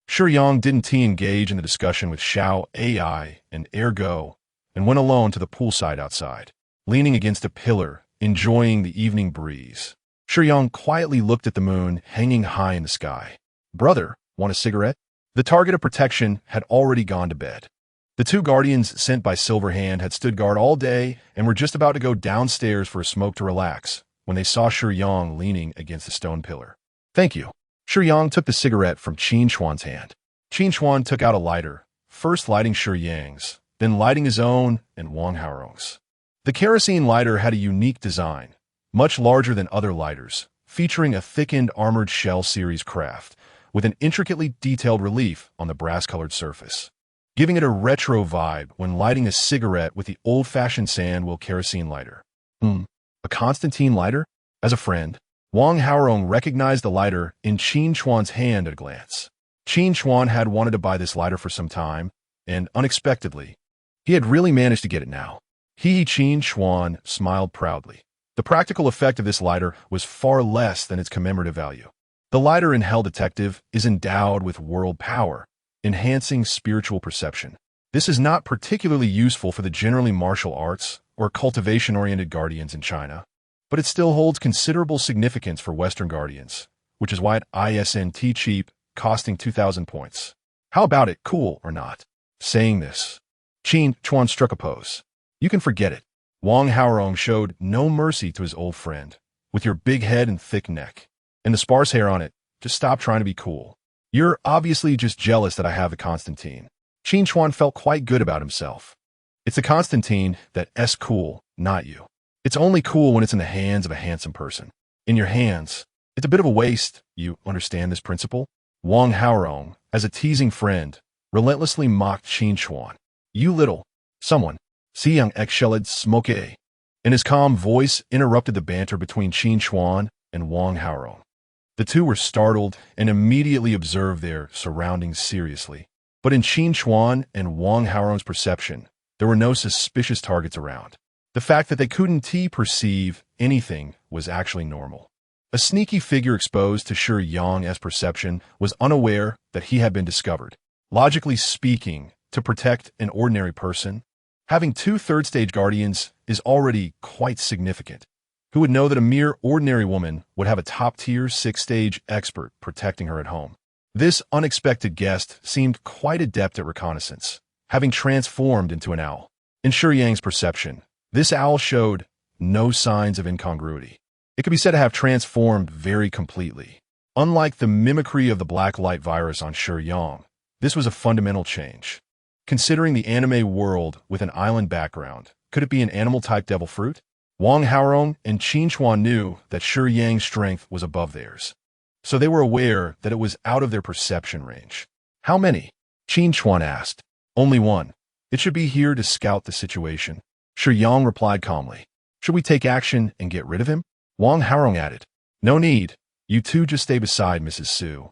Shiyang didn't engage in the discussion with Xiao AI and Ergo, and went alone to the poolside outside, leaning against a pillar, enjoying the evening breeze. Shiyang quietly looked at the moon hanging high in the sky. "Brother, want a cigarette?" The target of protection had already gone to bed. The two guardians sent by Silverhand had stood guard all day and were just about to go downstairs for a smoke to relax when they saw Shiyang leaning against a stone pillar. "Thank you." Shiyang took the cigarette from Qin Chuan's hand. Qin Chuan took out a lighter, first lighting Shiyang's, then lighting his own and Wang Haorong's. The kerosene lighter had a unique design, much larger than other lighters, featuring a thickened armored shell series craft, with an intricately detailed relief on the brass-colored surface, giving it a retro vibe when lighting a cigarette with the old-fashioned sandwheel kerosene lighter. A Constantine lighter? As a friend, Wang Haorong recognized the lighter in Qin Chuan's hand at a glance. Qin Chuan had wanted to buy this lighter for some time, and unexpectedly, he had really managed to get it now. Qin Chuan smiled proudly. The practical effect of this lighter was far less than its commemorative value. The lighter in Hell Detective is endowed with world power, enhancing spiritual perception. This is not particularly useful for the generally martial arts or cultivation-oriented guardians in China, but it still holds considerable significance for Western guardians, which is why it isn't cheap, costing 2,000 points. How about it, cool or not? Saying this, Qin Chuan struck a pose. "You can forget it." Wang Haorong showed no mercy to his old friend. "With your big head and thick neck, and the sparse hair on it, just stop trying to be cool. You're obviously just jealous that I have the Constantine." Qin Chuan felt quite good about himself. "It's the Constantine that's cool, not you. It's only cool when it's in the hands of a handsome person. In your hands, it's a bit of a waste. You understand this principle?" Wang Haorong, as a teasing friend, relentlessly mocked Qin Chuan. "You little someone." Shiyang excelled smoke. And his calm voice interrupted the banter between Qin Chuan and Wang Haorong. The two were startled and immediately observed their surroundings seriously. But in Qin Chuan and Wang Haorong's perception, there were no suspicious targets around. The fact that they couldn't perceive anything was actually normal. A sneaky figure exposed to Shiyang's perception was unaware that he had been discovered. Logically speaking, to protect an ordinary person, having two third-stage guardians is already quite significant. Who would know that a mere ordinary woman would have a top-tier 6th-stage expert protecting her at home? This unexpected guest seemed quite adept at reconnaissance, having transformed into an owl. In Shiyang's perception, this owl showed no signs of incongruity. It could be said to have transformed very completely. Unlike the mimicry of the black light virus on Shiyang, this was a fundamental change. Considering the anime world with an island background, could it be an animal-type devil fruit? Wang Haorong and Qin Chuan knew that Shiyang's strength was above theirs, so they were aware that it was out of their perception range. "How many?" Qin Chuan asked. "Only one. It should be here to scout the situation." Shiyang replied calmly. "Should we take action and get rid of him?" Wang Haorong added. "No need. You two just stay beside Mrs. Su.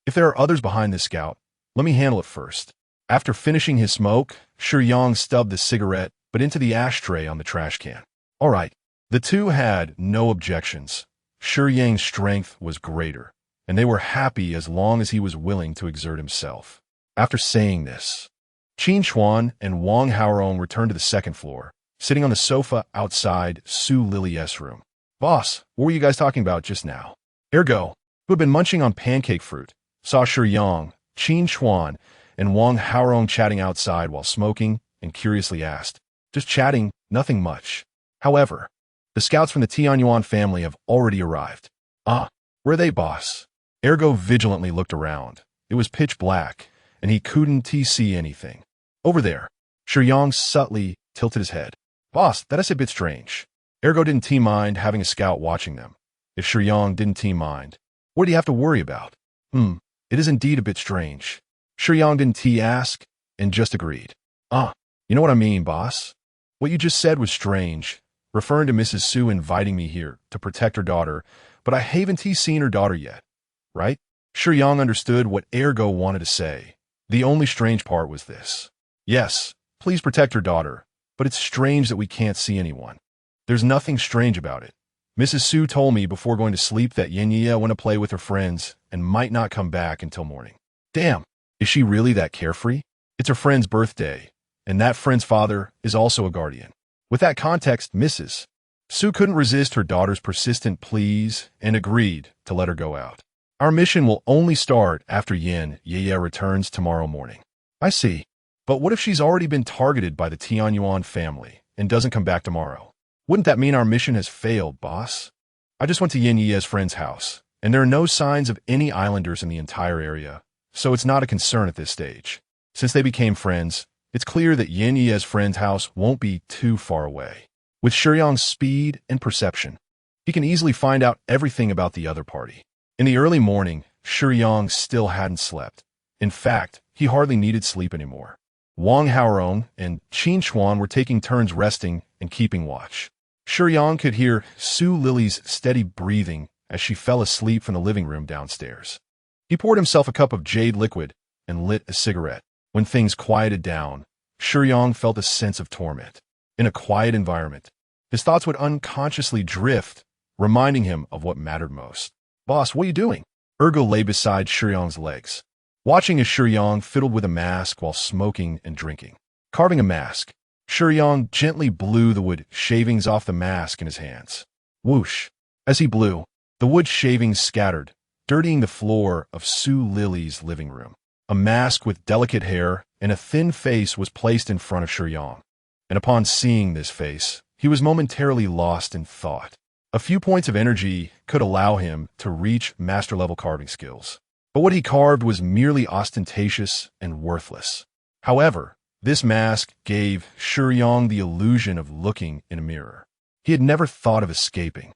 If there are others behind this scout, let me handle it first." After finishing his smoke, Shiyang stubbed the cigarette but into the ashtray on the trash can. All right. The two had no objections. Shiyang's strength was greater, and they were happy as long as he was willing to exert himself. After saying this, Qin Chuan and Wang Haorong returned to the second floor, sitting on the sofa outside Su Lili's room. "Boss, what were you guys talking about just now?" Ergo, who had been munching on pancake fruit, saw Shiyang, Qin Chuan, and Wang Haorong chatting outside while smoking, and curiously asked, "Just chatting, nothing much. However, the scouts from the Tianyuan family have already arrived." "Ah, where are they, boss?" Ergo vigilantly looked around. It was pitch black, and he couldn't see anything. "Over there." Shiyang subtly tilted his head. "Boss, that is a bit strange." Ergo didn't mind having a scout watching them. If Shiyang didn't mind, what did he have to worry about? It is indeed a bit strange. Shiyang didn't ask, and just agreed. "Ah, you know what I mean, boss. What you just said was strange, referring to Mrs. Su inviting me here to protect her daughter, but I haven't seen her daughter yet, right?" Shiyang understood what Ergo wanted to say. The only strange part was this. "Yes, please protect her daughter, but it's strange that we can't see anyone." "There's nothing strange about it. Mrs. Su told me before going to sleep that Yenya went to play with her friends and might not come back until morning." "Damn, is she really that carefree?" "It's her friend's birthday, and that friend's father is also a guardian." With that context, Mrs. Su couldn't resist her daughter's persistent pleas and agreed to let her go out. Our mission will only start after Yin Ye returns tomorrow morning. I see. But what if she's already been targeted by the Tianyuan family and doesn't come back tomorrow? Wouldn't that mean our mission has failed, boss? I just went to Yin Ye's friend's house, and there are no signs of any islanders in the entire area, so it's not a concern at this stage. Since they became friends, it's clear that Yin Ye's friend's house won't be too far away. With Shiyang's speed and perception, he can easily find out everything about the other party. In the early morning, Shiyang still hadn't slept. In fact, he hardly needed sleep anymore. Wang Haorong and Qin Chuan were taking turns resting and keeping watch. Shiyang could hear Su Lily's steady breathing as she fell asleep from the living room downstairs. He poured himself a cup of jade liquid and lit a cigarette. When things quieted down, Shiyang felt a sense of torment. In a quiet environment, his thoughts would unconsciously drift, reminding him of what mattered most. "Boss, what are you doing?" Ergo lay beside Shiyang's legs, watching as Shiyang fiddled with a mask while smoking and drinking. Carving a mask, Shiyang gently blew the wood shavings off the mask in his hands. Whoosh! As he blew, the wood shavings scattered, dirtying the floor of Su Lily's living room. A mask with delicate hair and a thin face was placed in front of Shiyang, and upon seeing this face, he was momentarily lost in thought. A few points of energy could allow him to reach master-level carving skills, but what he carved was merely ostentatious and worthless. However, this mask gave Shiyang the illusion of looking in a mirror. He had never thought of escaping.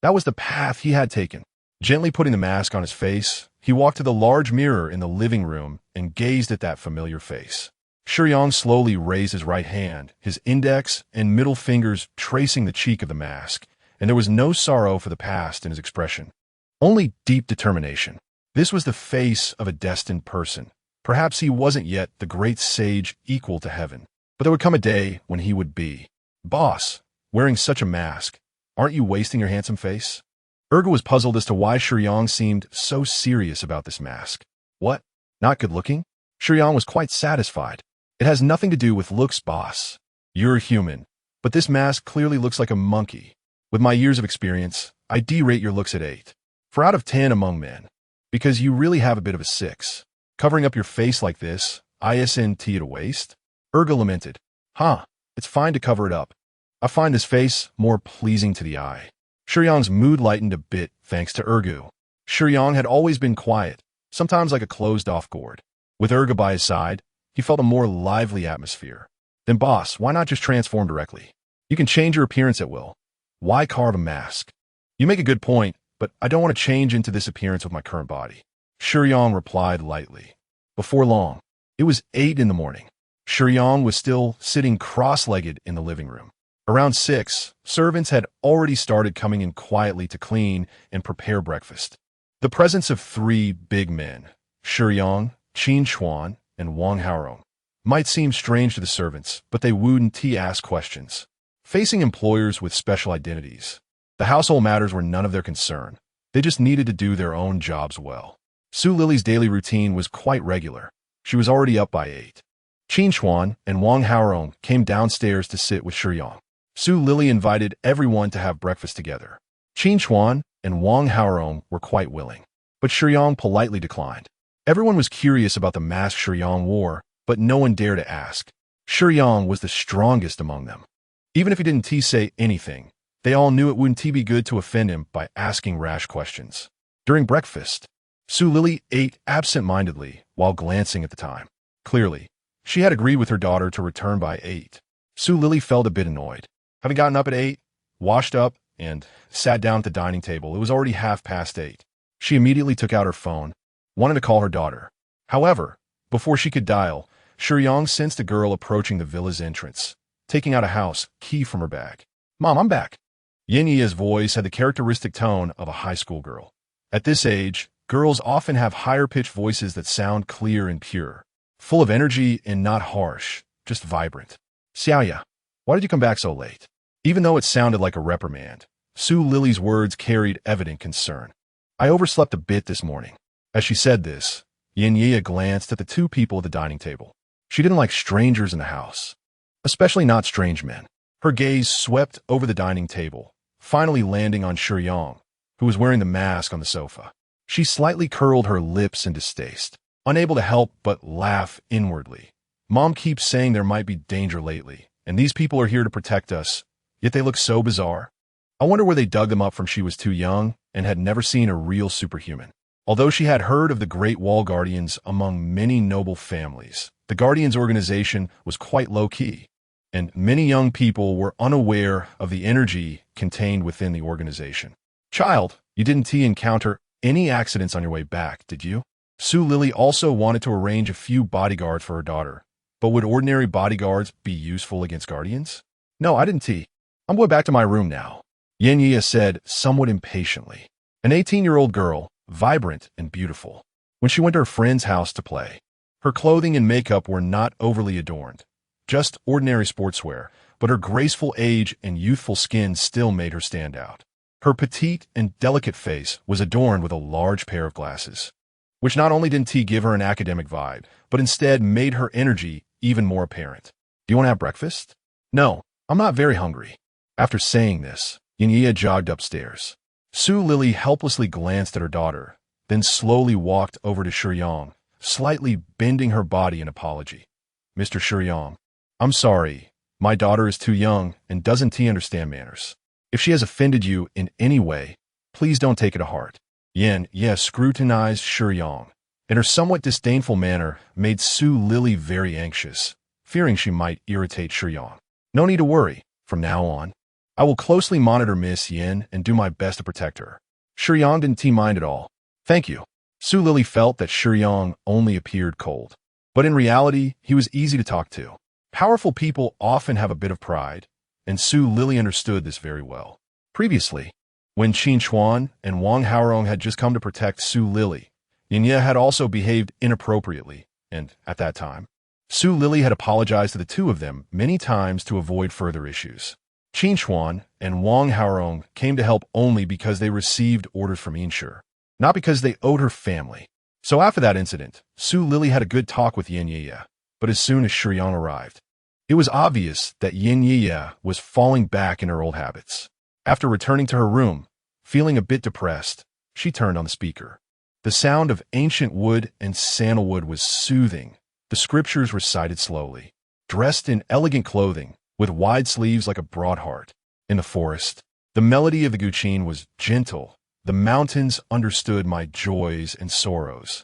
That was the path he had taken. Gently putting the mask on his face, he walked to the large mirror in the living room and gazed at that familiar face. Shiyang slowly raised his right hand, his index and middle fingers tracing the cheek of the mask, and there was no sorrow for the past in his expression, only deep determination. This was the face of a destined person. Perhaps he wasn't yet the great sage equal to heaven, but there would come a day when he would be. "Boss, wearing such a mask, aren't you wasting your handsome face?" Ergo was puzzled as to why Shiyang seemed so serious about this mask. "What? Not good looking?" Shiyang was quite satisfied. "It has nothing to do with looks, boss. You're human, but this mask clearly looks like a monkey. With my years of experience, I derate your looks at 8. For out of 10 among men, because you really have a bit of a 6. Covering up your face like this, isn't it a waste?" Ergo lamented. It's fine to cover it up. I find this face more pleasing to the eye." Shiyang's mood lightened a bit thanks to Ergo. Shiyang had always been quiet, sometimes like a closed-off gourd. With Ergo by his side, he felt a more lively atmosphere. "Then boss, why not just transform directly? You can change your appearance at will. Why carve a mask?" "You make a good point, but I don't want to change into this appearance with my current body." Shiyang replied lightly. Before long, it was 8 in the morning. Shiyang was still sitting cross-legged in the living room. Around 6, servants had already started coming in quietly to clean and prepare breakfast. The presence of 3 big men, Shiyang, Qin Chuan, and Wang Haorong, might seem strange to the servants, but they wouldn't ask questions. Facing employers with special identities, the household matters were none of their concern. They just needed to do their own jobs well. Su Lily's daily routine was quite regular. She was already up by 8. Qin Chuan and Wang Haorong came downstairs to sit with Shiyang. Su Lily invited everyone to have breakfast together. Qin Chuan and Wang Haorong were quite willing, but Shiyang politely declined. Everyone was curious about the mask Shiyang wore, but no one dared to ask. Shiyang was the strongest among them. Even if he didn't say anything, they all knew it wouldn't be good to offend him by asking rash questions. During breakfast, Su Lily ate absent-mindedly while glancing at the time. Clearly, she had agreed with her daughter to return by 8. Su Lily felt a bit annoyed. Having gotten up at 8, washed up, and sat down at the dining table, it was already 8:30. She immediately took out her phone, wanted to call her daughter. However, before she could dial, Shiyang sensed a girl approaching the villa's entrance, taking out a house key from her bag. "Mom, I'm back." Yin Ye's voice had the characteristic tone of a high school girl. At this age, girls often have higher-pitched voices that sound clear and pure, full of energy and not harsh, just vibrant. "Xiaoya, why did you come back so late?" Even though it sounded like a reprimand, Su Lily's words carried evident concern. "I overslept a bit this morning." As she said this, Yin Ye glanced at the 2 people at the dining table. She didn't like strangers in the house, especially not strange men. Her gaze swept over the dining table, finally landing on Shiyang, who was wearing the mask on the sofa. She slightly curled her lips in distaste, unable to help but laugh inwardly. Mom keeps saying there might be danger lately, and these people are here to protect us, yet they look so bizarre. I wonder where they dug them up from. She was too young and had never seen a real superhuman. Although she had heard of the Great Wall Guardians among many noble families, the Guardians organization was quite low-key, and many young people were unaware of the energy contained within the organization. Child, you didn't encounter any accidents on your way back, did you? Sue Lily also wanted to arrange a few bodyguards for her daughter, but would ordinary bodyguards be useful against Guardians? No, I didn't. I'm going back to my room now, Yin Yia said somewhat impatiently. An 18-year-old girl, vibrant and beautiful. When she went to her friend's house to play, her clothing and makeup were not overly adorned, just ordinary sportswear, but her graceful age and youthful skin still made her stand out. Her petite and delicate face was adorned with a large pair of glasses, which not only didn't give her an academic vibe, but instead made her energy even more apparent. Do you want to have breakfast? No, I'm not very hungry. After saying this, Yin Yia jogged upstairs. Sue Lily helplessly glanced at her daughter, then slowly walked over to Shiyang, slightly bending her body in apology. Mr. Shiyang, I'm sorry. My daughter is too young and doesn't understand manners. If she has offended you in any way, please don't take it to heart. Yin Yia scrutinized Shiyang, and her somewhat disdainful manner made Sue Lily very anxious, fearing she might irritate Shiyang. No need to worry. From now on, I will closely monitor Miss Yin and do my best to protect her. Shiyang didn't mind at all. Thank you. Sue Lily felt that Shiyang only appeared cold, but in reality, he was easy to talk to. Powerful people often have a bit of pride, and Sue Lily understood this very well. Previously, when Qin Chuan and Wang Haorong had just come to protect Sue Lily, Yin Yia had also behaved inappropriately, and at that time, Sue Lily had apologized to the two of them many times to avoid further issues. Qin Chuan and Wang Haorong came to help only because they received orders from Inshur, not because they owed her family. So after that incident, Sue Lily had a good talk with Yin Yia, but as soon as Shiyang arrived, it was obvious that Yin Yia was falling back in her old habits. After returning to her room, feeling a bit depressed, she turned on the speaker. The sound of ancient wood and sandalwood was soothing. The scriptures recited slowly. Dressed in elegant clothing, with wide sleeves like a broad heart. In the forest, the melody of the guqin was gentle. The mountains understood my joys and sorrows.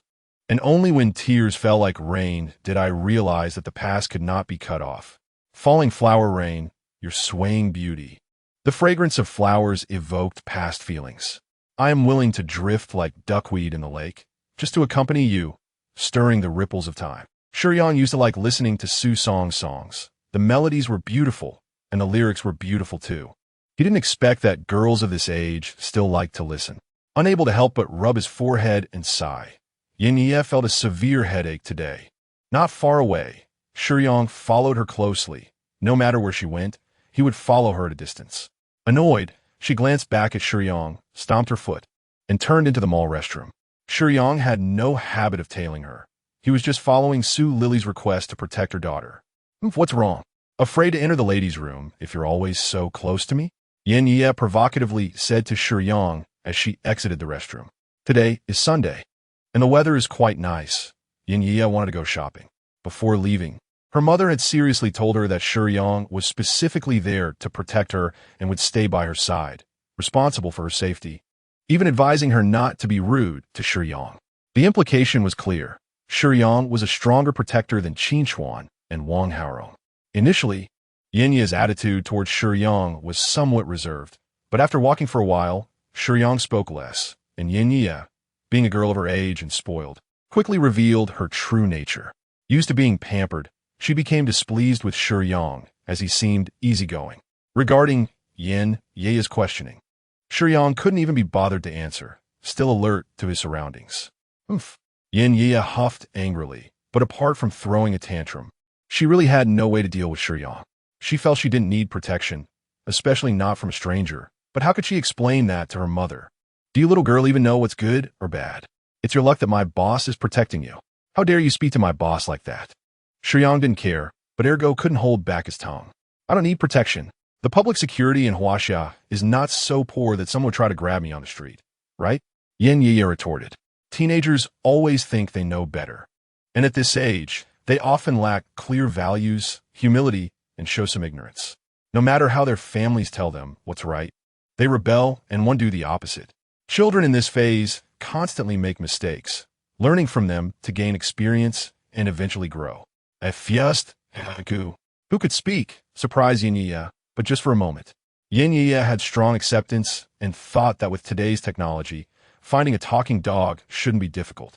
And only when tears fell like rain did I realize that the past could not be cut off. Falling flower rain, your swaying beauty. The fragrance of flowers evoked past feelings. I am willing to drift like duckweed in the lake, just to accompany you, stirring the ripples of time. Shiyang used to like listening to Su Song's songs. The melodies were beautiful, and the lyrics were beautiful too. He didn't expect that girls of this age still liked to listen. Unable to help but rub his forehead and sigh. Yin Yia felt a severe headache today. Not far away, Shiyang followed her closely. No matter where she went, he would follow her at a distance. Annoyed, she glanced back at Shiyang, stomped her foot, and turned into the mall restroom. Shiyang had no habit of tailing her. He was just following Sue Lily's request to protect her daughter. What's wrong? Afraid to enter the ladies' room if you're always so close to me? Yin Yia provocatively said to Shiyang as she exited the restroom. Today is Sunday, and the weather is quite nice. Yin Yia wanted to go shopping. Before leaving, her mother had seriously told her that Shiyang was specifically there to protect her and would stay by her side, responsible for her safety, even advising her not to be rude to Shiyang. The implication was clear. Shiyang was a stronger protector than Qin Chuan and Wang Haorong. Initially, Yin Yia's attitude towards Shiyang was somewhat reserved, but after walking for a while, Shiyang spoke less, and Yin Yia, being a girl of her age and spoiled, quickly revealed her true nature. Used to being pampered, she became displeased with Shiyang as he seemed easygoing. Regarding Yin Yia's questioning, Shiyang couldn't even be bothered to answer, still alert to his surroundings. Yin Yia huffed angrily, but apart from throwing a tantrum, she really had no way to deal with Shiyang. She felt she didn't need protection, especially not from a stranger, but how could she explain that to her mother? Do you little girl even know what's good or bad? It's your luck that my boss is protecting you. How dare you speak to my boss like that? Shiyang didn't care, but ergo couldn't hold back his tongue. I don't need protection. The public security in Huaxia is not so poor that someone would try to grab me on the street, right? Yin Yi retorted. Teenagers always think they know better. And at this age, they often lack clear values, humility, and show some ignorance. No matter how their families tell them what's right, they rebel and want to do the opposite. Children in this phase constantly make mistakes, learning from them to gain experience and eventually grow. Who could speak? Surprised Yin Yi, but just for a moment. Yin Yi had strong acceptance and thought that with today's technology, finding a talking dog shouldn't be difficult.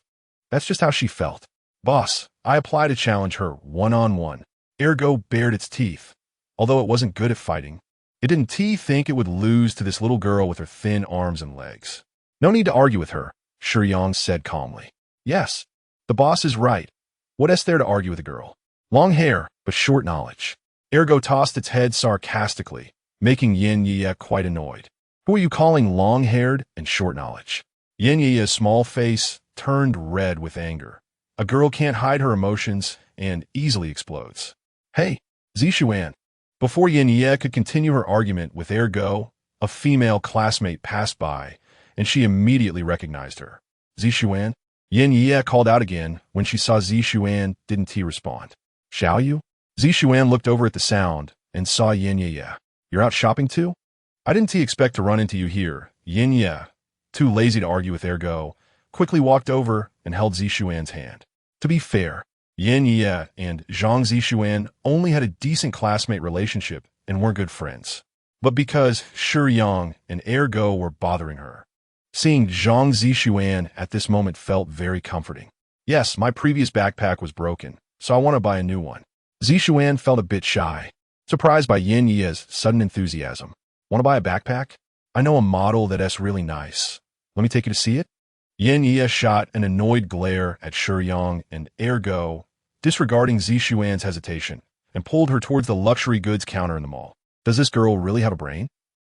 That's just how she felt. Boss, I apply to challenge her one-on-one. Ergo bared its teeth. Although it wasn't good at fighting, it didn't think it would lose to this little girl with her thin arms and legs. No need to argue with her, Shiyang said calmly. Yes, the boss is right. What is there to argue with a girl? Long hair, but short knowledge. Ergo tossed its head sarcastically, making Yin Yi quite annoyed. Who are you calling long-haired and short knowledge? Yin Yi's small face turned red with anger. A girl can't hide her emotions and easily explodes. Hey, Zishuan. Before Yin Yi could continue her argument with Ergo, a female classmate passed by, and she immediately recognized her. Zishuan? Yin Yi called out again when she saw Zishuan didn't respond. Shall you? Zishuan looked over at the sound and saw Yin Yi. You're out shopping too? I didn't expect to run into you here. Yin Yi, too lazy to argue with Ergo, quickly walked over and held Zishuan's hand. To be fair, Yin Yi and Zhang Zishuan only had a decent classmate relationship and weren't good friends. But because Shiyang and Ergo were bothering her, seeing Zhang Zishuan at this moment felt very comforting. Yes, my previous backpack was broken, so I want to buy a new one. Zishuan felt a bit shy, surprised by Yin Yi's sudden enthusiasm. Want to buy a backpack? I know a model that's really nice. Let me take you to see it? Yin Yi shot an annoyed glare at Shiyang and Ergo, disregarding Zishuan's hesitation, and pulled her towards the luxury goods counter in the mall. Does this girl really have a brain?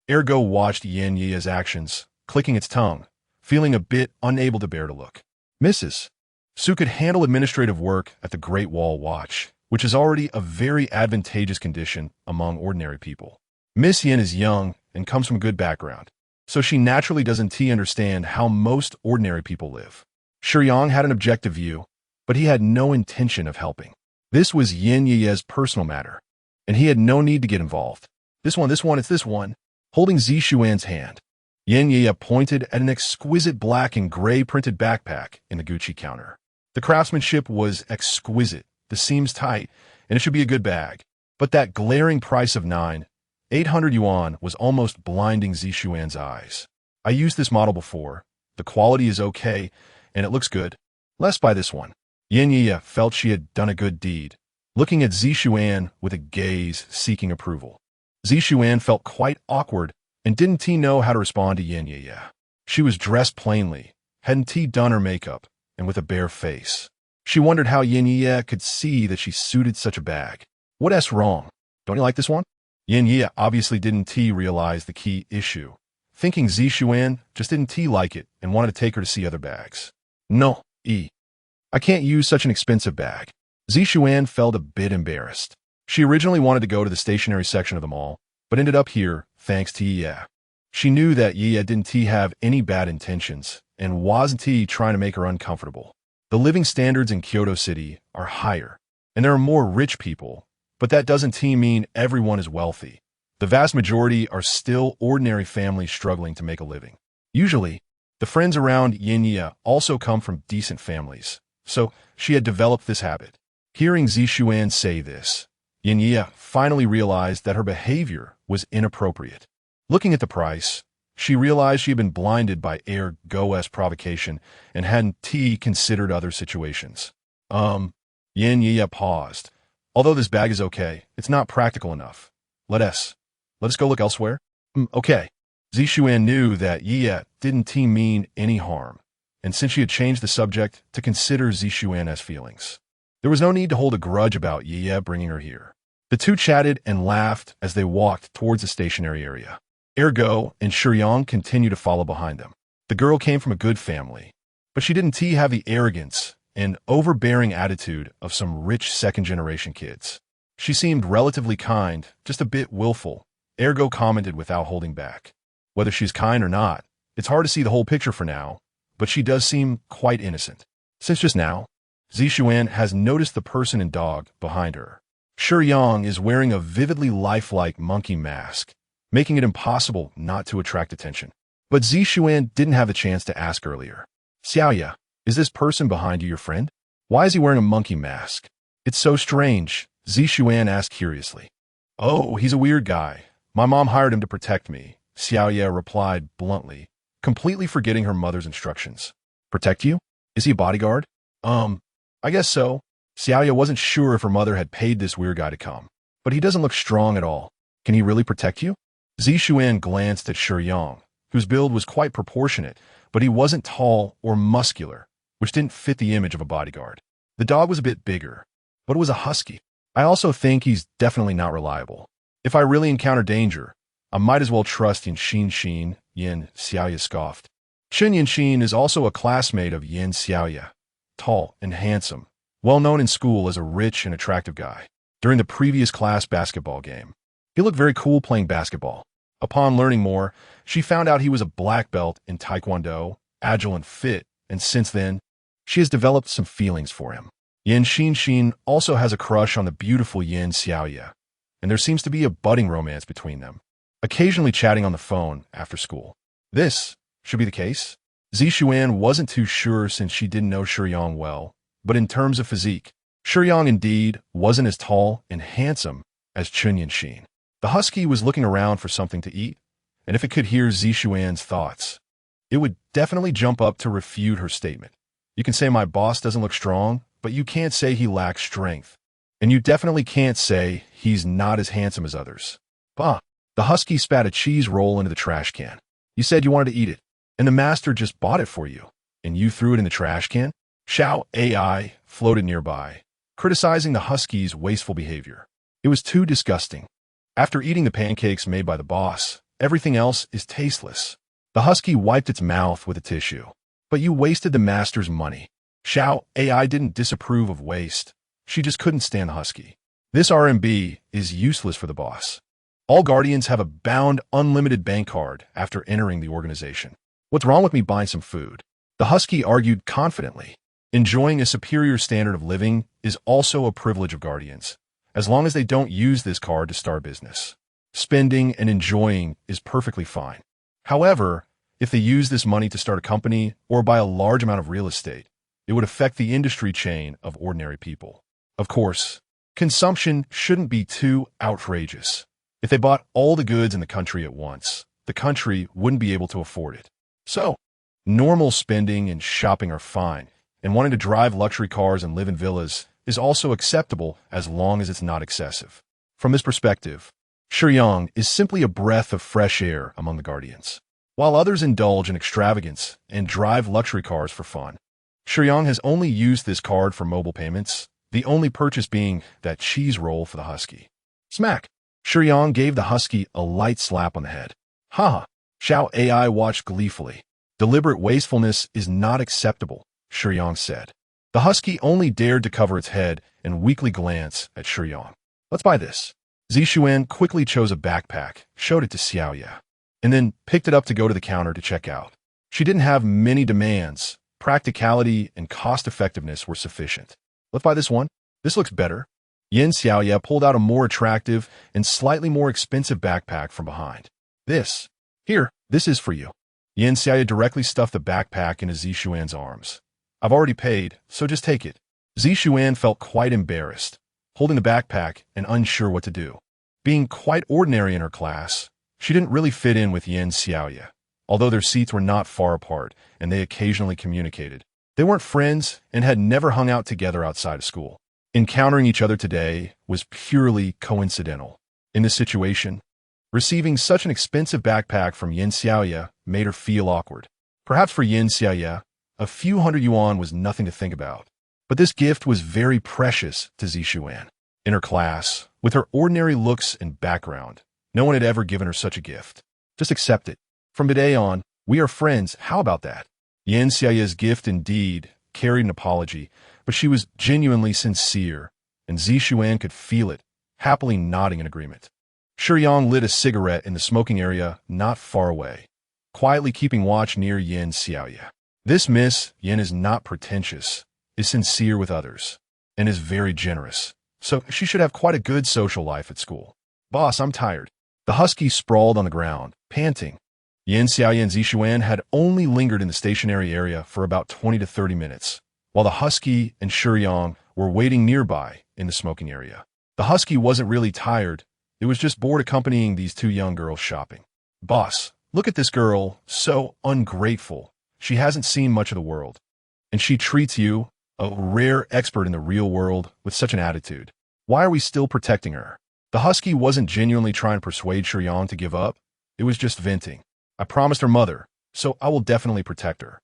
Ergo watched Yin Yi's actions, clicking its tongue, feeling a bit unable to bear to look. Mrs. Su could handle administrative work at the Great Wall Watch, which is already a very advantageous condition among ordinary people. Miss Yin is young and comes from a good background, so she naturally doesn't understand how most ordinary people live. Shiyang had an objective view, but he had no intention of helping. This was Yin Yi's personal matter, and he had no need to get involved. It's this one. Holding Zishuan's hand, Yin Yi pointed at an exquisite black and gray printed backpack in the Gucci counter. The craftsmanship was exquisite, the seams tight, and it should be a good bag. But that glaring price of 9,800 yuan was almost blinding Zishuan's eyes. I used this model before. The quality is okay, and it looks good. Let's buy this one. Yin Yi felt she had done a good deed, looking at Zishuan with a gaze seeking approval. Zishuan felt quite awkward and didn't know how to respond to Yin Yi. She was dressed plainly, hadn't done her makeup, and with a bare face. She wondered how Yin Yi could see that she suited such a bag. What's wrong? Don't you like this one? Yin Yi obviously didn't realize the key issue, thinking Zishuan just didn't like it and wanted to take her to see other bags. No, I can't use such an expensive bag. Zishuan felt a bit embarrassed. She originally wanted to go to the stationery section of the mall, but ended up here thanks to Yi. She knew that Yi didn't have any bad intentions and wasn't trying to make her uncomfortable. The living standards in Kyoto City are higher, and there are more rich people, but that doesn't mean everyone is wealthy. The vast majority are still ordinary families struggling to make a living. Usually, the friends around Yin Yi also come from decent families, so she had developed this habit. Hearing Zishuan say this, Yin Yi finally realized that her behavior was inappropriate. Looking at the price, she realized she had been blinded by Ergo's provocation and hadn't considered other situations. Yin Yi paused. Although this bag is okay, it's not practical enough. Let us go look elsewhere? Okay. Zishuan knew that Yi didn't mean any harm, and since she had changed the subject to consider Zishuan's feelings, there was no need to hold a grudge about Yi bringing her here. The two chatted and laughed as they walked towards the stationery area. Ergo and Shiyang continued to follow behind them. The girl came from a good family, but she didn't have the arrogance and overbearing attitude of some rich second-generation kids. She seemed relatively kind, just a bit willful. Ergo commented without holding back. Whether she's kind or not, it's hard to see the whole picture for now. but she does seem quite innocent. Since just now, Zishuan has noticed the person and dog behind her. Shiyang is wearing a vividly lifelike monkey mask, making it impossible not to attract attention. But Zishuan didn't have the chance to ask earlier. Xiaoya, is this person behind you your friend? Why is he wearing a monkey mask? It's so strange, Zishuan asked curiously. Oh, he's a weird guy. My mom hired him to protect me, Xiaoya replied bluntly, completely forgetting her mother's instructions. Protect you? Is he a bodyguard? I guess so. Xiaoya wasn't sure if her mother had paid this weird guy to come. But he doesn't look strong at all. Can he really protect you? Zishuan glanced at Shiyang, whose build was quite proportionate, but he wasn't tall or muscular, which didn't fit the image of a bodyguard. The dog was a bit bigger, but it was a husky. I also think he's definitely not reliable. If I really encounter danger, I might as well trust Yin Xin, Yin Xiaoya scoffed. Chen Yinxin is also a classmate of Yin Xiaoya, tall and handsome, well known in school as a rich and attractive guy. During the previous class basketball game, he looked very cool playing basketball. Upon learning more, she found out he was a black belt in Taekwondo, agile and fit, and since then, she has developed some feelings for him. Yin Xin also has a crush on the beautiful Yin Xiaoya, and there seems to be a budding romance between them, occasionally chatting on the phone after school. This should be the case. Zishuan wasn't too sure since she didn't know Shiyang well, but in terms of physique, Shiyang indeed wasn't as tall and handsome as Chen Yinxin. The husky was looking around for something to eat, and if it could hear Zishuan's thoughts, it would definitely jump up to refute her statement. You can say my boss doesn't look strong, but you can't say he lacks strength. And you definitely can't say he's not as handsome as others. Bah! The husky spat a cheese roll into the trash can. You said you wanted to eat it, and the master just bought it for you, and you threw it in the trash can? Xiao AI floated nearby, criticizing the husky's wasteful behavior. It was too disgusting. After eating the pancakes made by the boss, everything else is tasteless. The husky wiped its mouth with a tissue. But you wasted the master's money. Xiao AI didn't disapprove of waste. She just couldn't stand the husky. This RMB is useless for the boss. All guardians have a bound unlimited bank card after entering the organization. What's wrong with me buying some food? The husky argued confidently. Enjoying a superior standard of living is also a privilege of guardians, as long as they don't use this card to start business. Spending and enjoying is perfectly fine. However, if they use this money to start a company or buy a large amount of real estate, it would affect the industry chain of ordinary people. Of course, consumption shouldn't be too outrageous. If they bought all the goods in the country at once, the country wouldn't be able to afford it. So, normal spending and shopping are fine, and wanting to drive luxury cars and live in villas is also acceptable as long as it's not excessive. From this perspective, Shiyang is simply a breath of fresh air among the guardians. While others indulge in extravagance and drive luxury cars for fun, Shiyang has only used this card for mobile payments, the only purchase being that cheese roll for the husky. Smack! Shiyang gave the husky a light slap on the head. Ha! Xiao AI watched gleefully. Deliberate wastefulness is not acceptable, Shiyang said. The husky only dared to cover its head and weakly glance at Shiyang. Let's buy this. Zishuan quickly chose a backpack, showed it to Xiaoya, and then picked it up to go to the counter to check out. She didn't have many demands. Practicality and cost-effectiveness were sufficient. Let's buy this one. This looks better. Yin Xiaoya pulled out a more attractive and slightly more expensive backpack from behind. Here, this is for you. Yin Xiaoya directly stuffed the backpack into Zishuan's arms. I've already paid, so just take it. Zishuan felt quite embarrassed, holding the backpack and unsure what to do. Being quite ordinary in her class, she didn't really fit in with Yin Xiaoya, although their seats were not far apart and they occasionally communicated. They weren't friends and had never hung out together outside of school. Encountering each other today was purely coincidental. In this situation, receiving such an expensive backpack from Yin Xiaoya made her feel awkward. Perhaps for Yin Xiaoya, a few hundred yuan was nothing to think about. But this gift was very precious to Zishuan. In her class, with her ordinary looks and background, no one had ever given her such a gift. Just accept it. From today on, we are friends. How about that? Yin Xiaoya's gift indeed carried an apology, but she was genuinely sincere, and Zishuan could feel it, happily nodding in agreement. Shiyang lit a cigarette in the smoking area not far away, quietly keeping watch near Yin Xiaoya. This Miss Yin is not pretentious, is sincere with others, and is very generous. So she should have quite a good social life at school. Boss, I'm tired. The husky sprawled on the ground, panting. Yin Xiaoya and Zishuan had only lingered in the stationary area for about 20 to 30 minutes, while the husky and Shiyang were waiting nearby in the smoking area. The husky wasn't really tired, it was just bored accompanying these two young girls shopping. Boss, look at this girl, so ungrateful. She hasn't seen much of the world. And she treats you, a rare expert in the real world, with such an attitude. Why are we still protecting her? The husky wasn't genuinely trying to persuade Shiyang to give up. It was just venting. I promised her mother, so I will definitely protect her.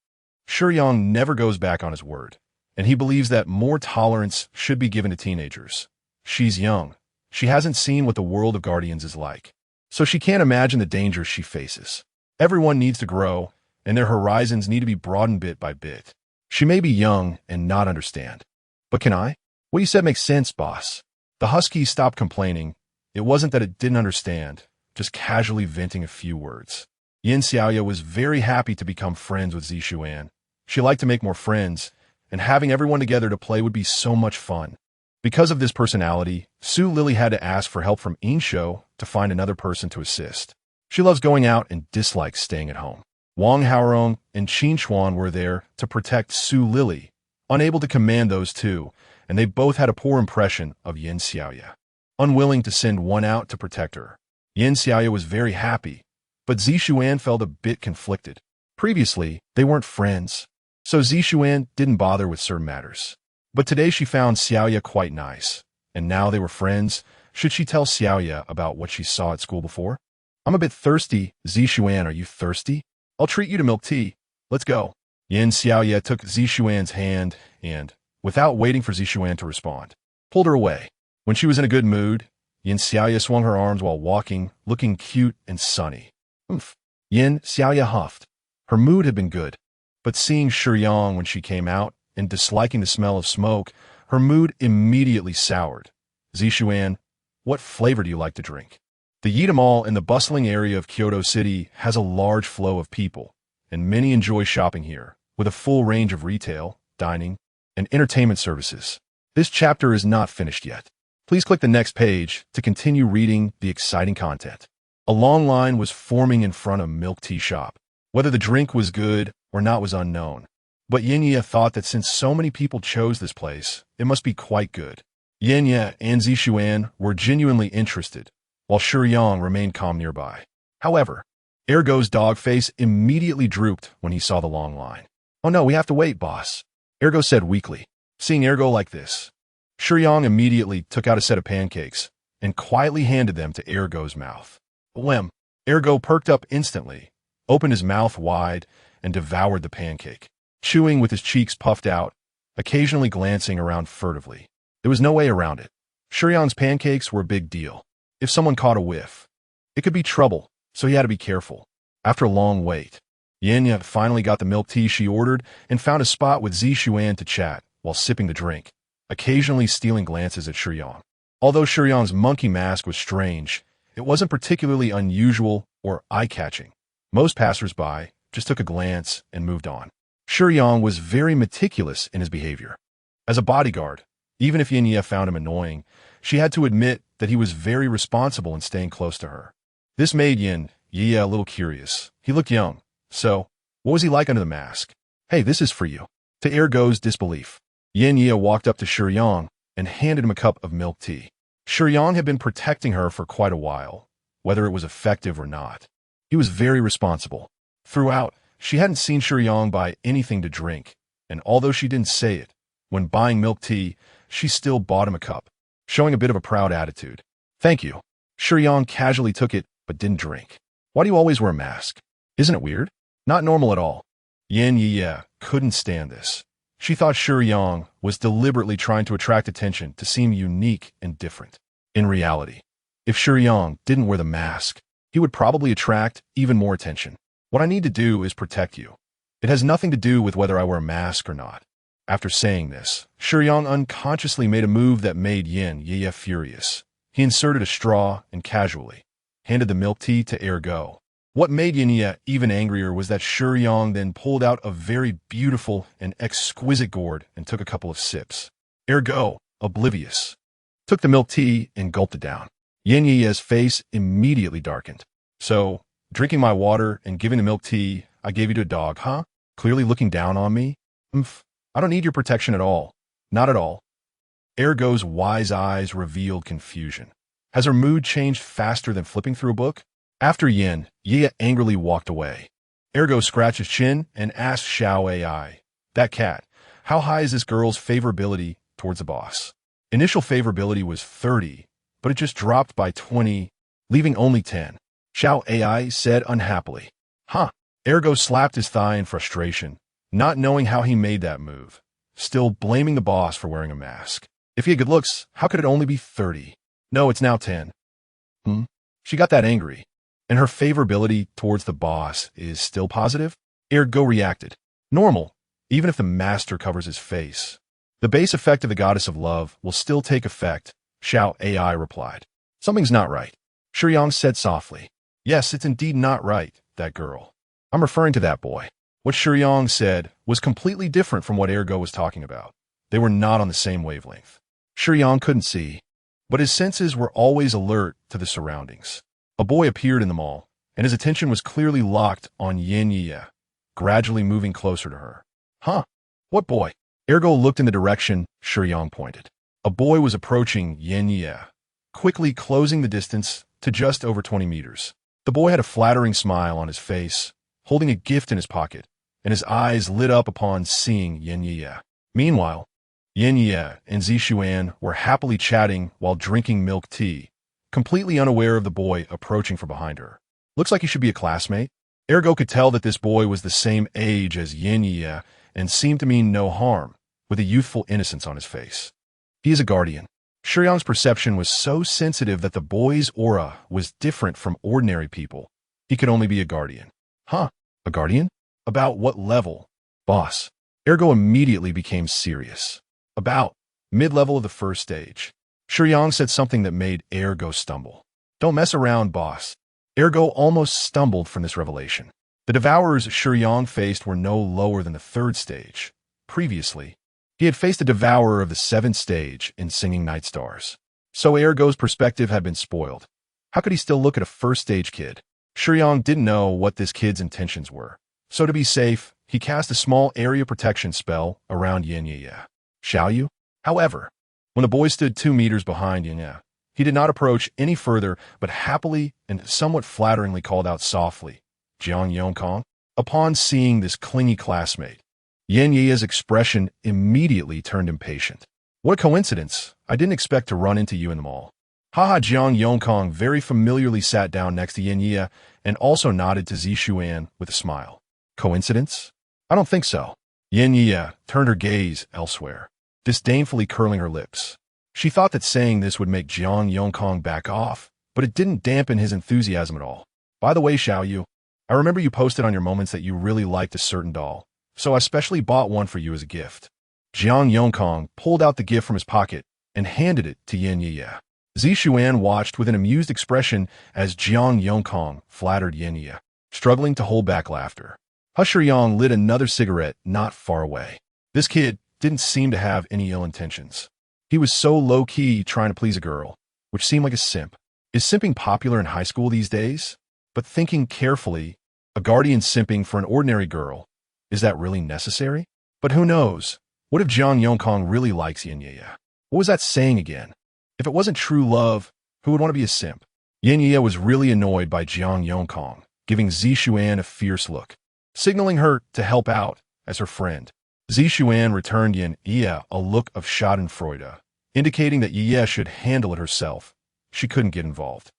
Shiyang never goes back on his word, and he believes that more tolerance should be given to teenagers. She's young. She hasn't seen what the world of guardians is like, so she can't imagine the dangers she faces. Everyone needs to grow, and their horizons need to be broadened bit by bit. She may be young and not understand. But can I? What you said makes sense, boss. The husky stopped complaining. It wasn't that it didn't understand, just casually venting a few words. Yin Xiaoya was very happy to become friends with Zishuan. She liked to make more friends, and having everyone together to play would be so much fun. Because of this personality, Su Lily had to ask for help from Insho to find another person to assist. She loves going out and dislikes staying at home. Wang Haorong and Qin Chuan were there to protect Su Lily, unable to command those two, and they both had a poor impression of Yin Xiaoya. Unwilling to send one out to protect her, Yin Xiaoya was very happy, but Zishuan felt a bit conflicted. Previously, they weren't friends, so Zishuan didn't bother with certain matters. But today she found Xiaoya quite nice, and now they were friends. Should she tell Xiaoya about what she saw at school before? I'm a bit thirsty. Zishuan, are you thirsty? I'll treat you to milk tea. Let's go. Yin Xiaoya took Zishuan's hand and, without waiting for Zishuan to respond, pulled her away. When she was in a good mood, Yin Xiaoya swung her arms while walking, looking cute and sunny. Oomph. Yin Xiaoya huffed. Her mood had been good, but seeing Shiyang when she came out and disliking the smell of smoke, her mood immediately soured. Zishuan, what flavor do you like to drink? The Yida Mall in the bustling area of Kyoto City has a large flow of people, and many enjoy shopping here, with a full range of retail, dining, and entertainment services. This chapter is not finished yet. Please click the next page to continue reading the exciting content. A long line was forming in front of Milk Tea Shop. Whether the drink was good or not was unknown, but Yinya thought that since so many people chose this place, it must be quite good. Yinya and Zishuan were genuinely interested, while Shiyang remained calm nearby. However, Ergo's dog face immediately drooped when he saw the long line. Oh no, we have to wait, boss, Ergo said weakly. Seeing Ergo like this, Shiyang immediately took out a set of pancakes and quietly handed them to Ergo's mouth. Lem. Ergo perked up instantly, opened his mouth wide, and devoured the pancake, chewing with his cheeks puffed out, occasionally glancing around furtively. There was no way around it. Shiyang's pancakes were a big deal. If someone caught a whiff, it could be trouble, so he had to be careful. After a long wait, Yinya finally got the milk tea she ordered and found a spot with Zishuan to chat while sipping the drink, occasionally stealing glances at Shiyang. Although Shiyang's monkey mask was strange, it wasn't particularly unusual or eye-catching. Most passers-by just took a glance and moved on. Shiyang was very meticulous in his behavior. As a bodyguard, even if Yinya found him annoying, she had to admit that he was very responsible in staying close to her. This made Yinya a little curious. He looked young, so what was he like under the mask? Hey, this is for you. To Ergo's disbelief, Yinya walked up to Shiyang and handed him a cup of milk tea. Shiyang had been protecting her for quite a while, whether it was effective or not. He was very responsible. Throughout, she hadn't seen Shiyang buy anything to drink, and although she didn't say it, when buying milk tea, she still bought him a cup, showing a bit of a proud attitude. Thank you. Shiyang casually took it, but didn't drink. Why do you always wear a mask? Isn't it weird? Not normal at all. Yinya couldn't stand this. She thought Shiyang was deliberately trying to attract attention to seem unique and different. In reality, if Shiyang didn't wear the mask, he would probably attract even more attention. What I need to do is protect you. It has nothing to do with whether I wear a mask or not. After saying this, Shiyang unconsciously made a move that made Yinya furious. He inserted a straw and casually handed the milk tea to Ergo. What made Yinya even angrier was that Shiyang then pulled out a very beautiful and exquisite gourd and took a couple of sips. Ergo, oblivious. Took the milk tea and gulped it down. Yinya's face immediately darkened. So, drinking my water and giving the milk tea I gave you to a dog, huh? Clearly looking down on me? I don't need your protection at all. Not at all. Ergo's wise eyes revealed confusion. Has her mood changed faster than flipping through a book? After Yin, Yia angrily walked away. Ergo scratched his chin and asked Xiao AI, "That cat, how high is this girl's favorability towards the boss?" Initial favorability was 30, but it just dropped by 20, leaving only 10. Xiao AI said unhappily. Huh. Ergo slapped his thigh in frustration, not knowing how he made that move, still blaming the boss for wearing a mask. If he had good looks, how could it only be 30? No, it's now 10. She got that angry. And her favorability towards the boss is still positive? Ergo reacted. Normal, even if the master covers his face. The base effect of the goddess of love will still take effect, Xiao AI replied. Something's not right. Shiyang said softly. Yes, it's indeed not right, that girl. I'm referring to that boy. What Shiyang said was completely different from what Ergo was talking about. They were not on the same wavelength. Shiyang couldn't see, but his senses were always alert to the surroundings. A boy appeared in the mall, and his attention was clearly locked on Yinya, gradually moving closer to her. Huh? What boy? Ergo looked in the direction Shiyang pointed. A boy was approaching Yinya, quickly closing the distance to just over 20 meters. The boy had a flattering smile on his face, holding a gift in his pocket, and his eyes lit up upon seeing Yinya. Meanwhile, Yinya and Zishuan were happily chatting while drinking milk tea, completely unaware of the boy approaching from behind her. Looks like he should be a classmate. Ergo could tell that this boy was the same age as Yinya and seemed to mean no harm, with a youthful innocence on his face. He is a guardian. Shiyang's perception was so sensitive that the boy's aura was different from ordinary people. He could only be a guardian. Huh? A guardian? About what level? Boss. Ergo immediately became serious. About mid-level of the first stage. Shiyang said something that made Ergo stumble. Don't mess around, boss. Ergo almost stumbled from this revelation. The devourers Shiyang faced were no lower than the third stage. Previously, he had faced a devourer of the seventh stage in Singing Night Stars. So Ergo's perspective had been spoiled. How could he still look at a first-stage kid? Shiyang didn't know what this kid's intentions were. So to be safe, he cast a small area protection spell around Yinya. Shall you? However, when the boy stood 2 meters behind Yinya, he did not approach any further, but happily and somewhat flatteringly called out softly, Jiang Yongkong. Upon seeing this clingy classmate, Yinya's expression immediately turned impatient. What a coincidence. I didn't expect to run into you in the mall. Haha. Jiang Yongkong very familiarly sat down next to Yinya and also nodded to Zishuan with a smile. Coincidence? I don't think so. Yinya turned her gaze elsewhere, disdainfully curling her lips. She thought that saying this would make Jiang Yongkong back off, but it didn't dampen his enthusiasm at all. By the way, Xiaoyu, I remember you posted on your moments that you really liked a certain doll, so I specially bought one for you as a gift. Jiang Yongkong pulled out the gift from his pocket and handed it to Yinya. Zishuan watched with an amused expression as Jiang Yongkong flattered Yinya, struggling to hold back laughter. Shiyang lit another cigarette not far away. This kid didn't seem to have any ill intentions. He was so low-key trying to please a girl, which seemed like a simp. Is simping popular in high school these days? But thinking carefully, a guardian simping for an ordinary girl, is that really necessary? But who knows? What if Jiang Yongkong really likes Yinya? What was that saying again? If it wasn't true love, who would want to be a simp? Yinya was really annoyed by Jiang Yongkong, giving Zishuan a fierce look, signaling her to help out as her friend. Zishuan returned Yinya a look of schadenfreude, indicating that Yinya should handle it herself. She couldn't get involved.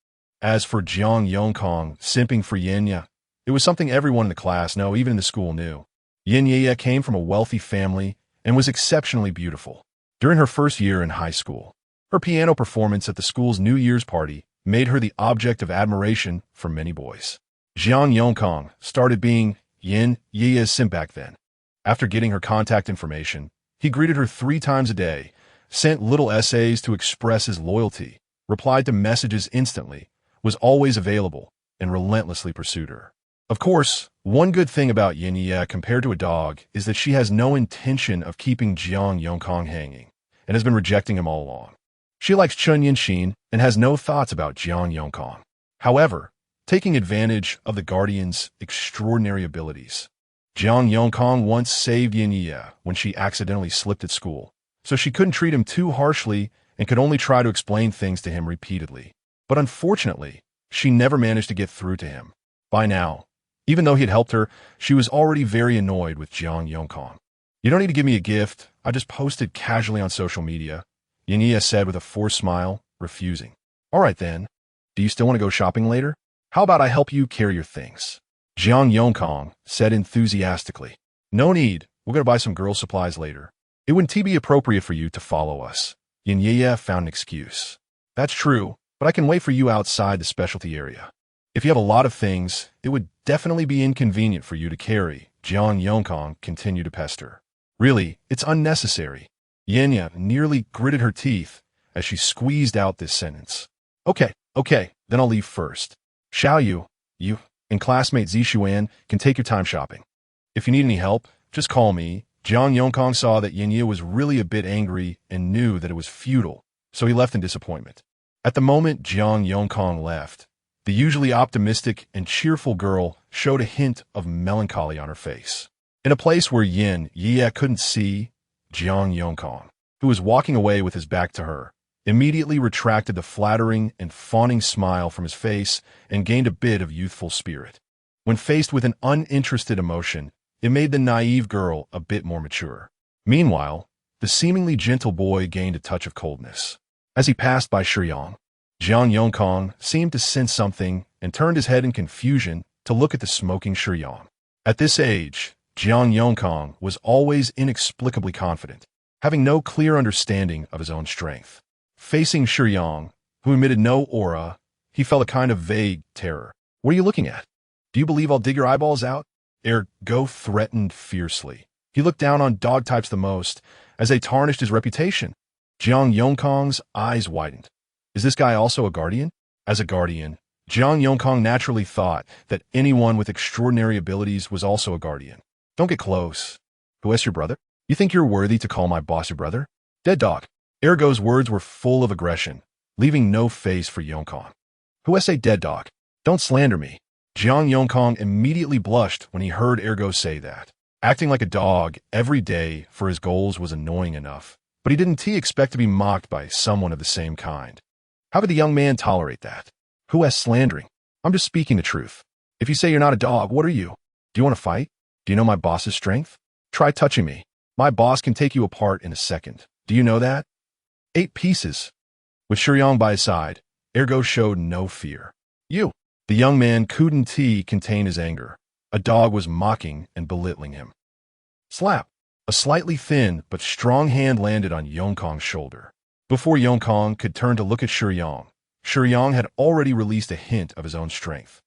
As for Jiang Yongkong simping for Yinya, it was something everyone in the class, no, even in the school, knew. Yinya came from a wealthy family and was exceptionally beautiful. During her first year in high school, her piano performance at the school's New Year's party made her the object of admiration for many boys. Jiang Yongkong started being Yinya's simp back then. After getting her contact information, he greeted her 3 times a day, sent little essays to express his loyalty, replied to messages instantly, was always available, and relentlessly pursued her. Of course, one good thing about Yin compared to a dog is that she has no intention of keeping Jiang Yongkong hanging, and has been rejecting him all along. She likes Chun Yinxin and has no thoughts about Jiang Yongkong. However, taking advantage of the Guardian's extraordinary abilities, Jiang Yongkong once saved Yin when she accidentally slipped at school, so she couldn't treat him too harshly and could only try to explain things to him repeatedly. But unfortunately, she never managed to get through to him. By now, even though he had helped her, she was already very annoyed with Jiang Yongkong. "You don't need to give me a gift. I just posted casually on social media," Yin said with a forced smile, refusing. "All right then. Do you still want to go shopping later? How about I help you carry your things?" Jiang Yongkong said enthusiastically. "No need. We're going to buy some girls' supplies later. It wouldn't be appropriate for you to follow us." Yin found an excuse. "That's true, but I can wait for you outside the specialty area. If you have a lot of things, it would definitely be inconvenient for you to carry," Jiang Yongkong continued to pester. "Really, it's unnecessary." Yin nearly gritted her teeth as she squeezed out this sentence. Okay, then I'll leave first. Xiao you and classmate Zishuan can take your time shopping. If you need any help, just call me." Jiang Yongkong saw that Yin was really a bit angry and knew that it was futile, so he left in disappointment. At the moment Jiang Yongkong left, the usually optimistic and cheerful girl showed a hint of melancholy on her face. In a place where Yin couldn't see, Jiang Yongkong, who was walking away with his back to her, immediately retracted the flattering and fawning smile from his face and gained a bit of youthful spirit. When faced with an uninterested emotion, it made the naive girl a bit more mature. Meanwhile, the seemingly gentle boy gained a touch of coldness. As he passed by Shiyang, Jiang Yongkong seemed to sense something and turned his head in confusion to look at the smoking Shiyang. At this age, Jiang Yongkong was always inexplicably confident, having no clear understanding of his own strength. Facing Shiyang, who emitted no aura, he felt a kind of vague terror. "What are you looking at? Do you believe I'll dig your eyeballs out?" Go threatened fiercely. He looked down on dog types the most, as they tarnished his reputation. Jiang Yongkong's eyes widened. Is this guy also a guardian? As a guardian, Jiang Yongkong naturally thought that anyone with extraordinary abilities was also a guardian. "Don't get close. Who is your brother? You think you're worthy to call my boss your brother? Dead dog." Ergo's words were full of aggression, leaving no face for Yongkong. "Who is a dead dog? Don't slander me." Jiang Yongkong immediately blushed when he heard Ergo say that. Acting like a dog every day for his goals was annoying enough, but he didn't expect to be mocked by someone of the same kind. How could the young man tolerate that? "Who is slandering? I'm just speaking the truth. If you say you're not a dog, what are you? Do you want to fight? Do you know my boss's strength? Try touching me. My boss can take you apart in a second. Do you know that?" 8 pieces. With Shiyang by his side, Ergo showed no fear. "You." The young man couldn't contain his anger. A dog was mocking and belittling him. Slap! A slightly thin but strong hand landed on Yongkong's shoulder. Before Yongkong could turn to look at Shiyang had already released a hint of his own strength.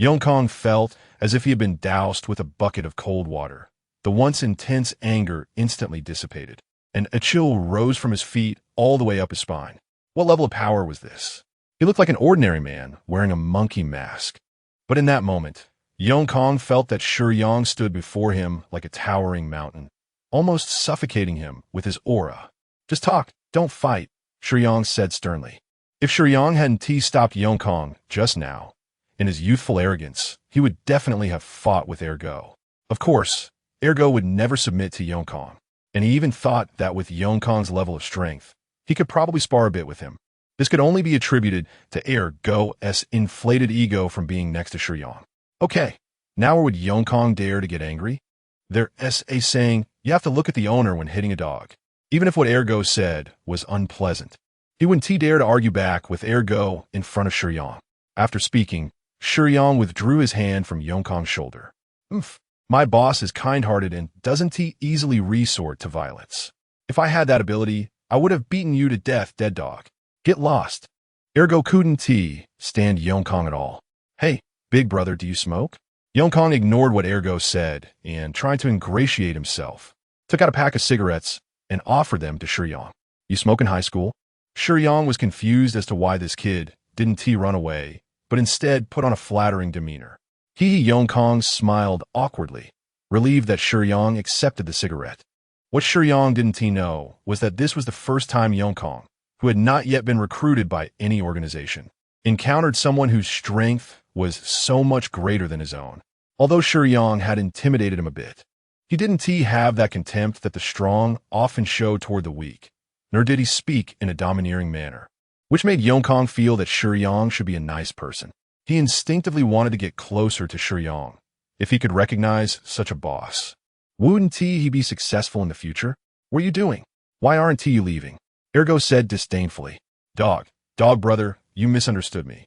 Yongkong felt as if he had been doused with a bucket of cold water. The once intense anger instantly dissipated, and a chill rose from his feet all the way up his spine. What level of power was this? He looked like an ordinary man wearing a monkey mask. But in that moment, Yongkong felt that Shiyang stood before him like a towering mountain, almost suffocating him with his aura. "Just talk, don't fight," Shiyang said sternly. If Shiyang hadn't stopped Yongkong just now, in his youthful arrogance, he would definitely have fought with Ergo. Of course, Ergo would never submit to Yongkong, and he even thought that with Yongkong's level of strength, he could probably spar a bit with him. This could only be attributed to Ergo's inflated ego from being next to Shiyang. Okay, now would Yongkong dare to get angry? There's a saying, you have to look at the owner when hitting a dog. Even if what Ergo said was unpleasant, he wouldn't dare to argue back with Ergo in front of Shiyang. After speaking, Shiyang withdrew his hand from Yongkong's shoulder. My boss is kind-hearted and doesn't easily resort to violence. If I had that ability, I would have beaten you to death, dead dog. Get lost. Ergo couldn't stand Yongkong at all. Hey, big brother, do you smoke? Yongkong ignored what Ergo said and, trying to ingratiate himself, took out a pack of cigarettes and offered them to Shiyang. You smoke in high school? Shiyang was confused as to why this kid didn't run away but instead put on a flattering demeanor. Yongkong smiled awkwardly, relieved that Shiyang accepted the cigarette. What Shiyang didn't know was that this was the first time Yongkong, who had not yet been recruited by any organization, encountered someone whose strength was so much greater than his own. Although Shiyang had intimidated him a bit, he didn't have that contempt that the strong often show toward the weak, nor did he speak in a domineering manner, which made Yongkong feel that Shiyang should be a nice person. He instinctively wanted to get closer to Shiyang, if he could recognize such a boss. Wouldn't he be successful in the future? What are you doing? Why aren't you leaving? Ergo said disdainfully. Dog brother, you misunderstood me.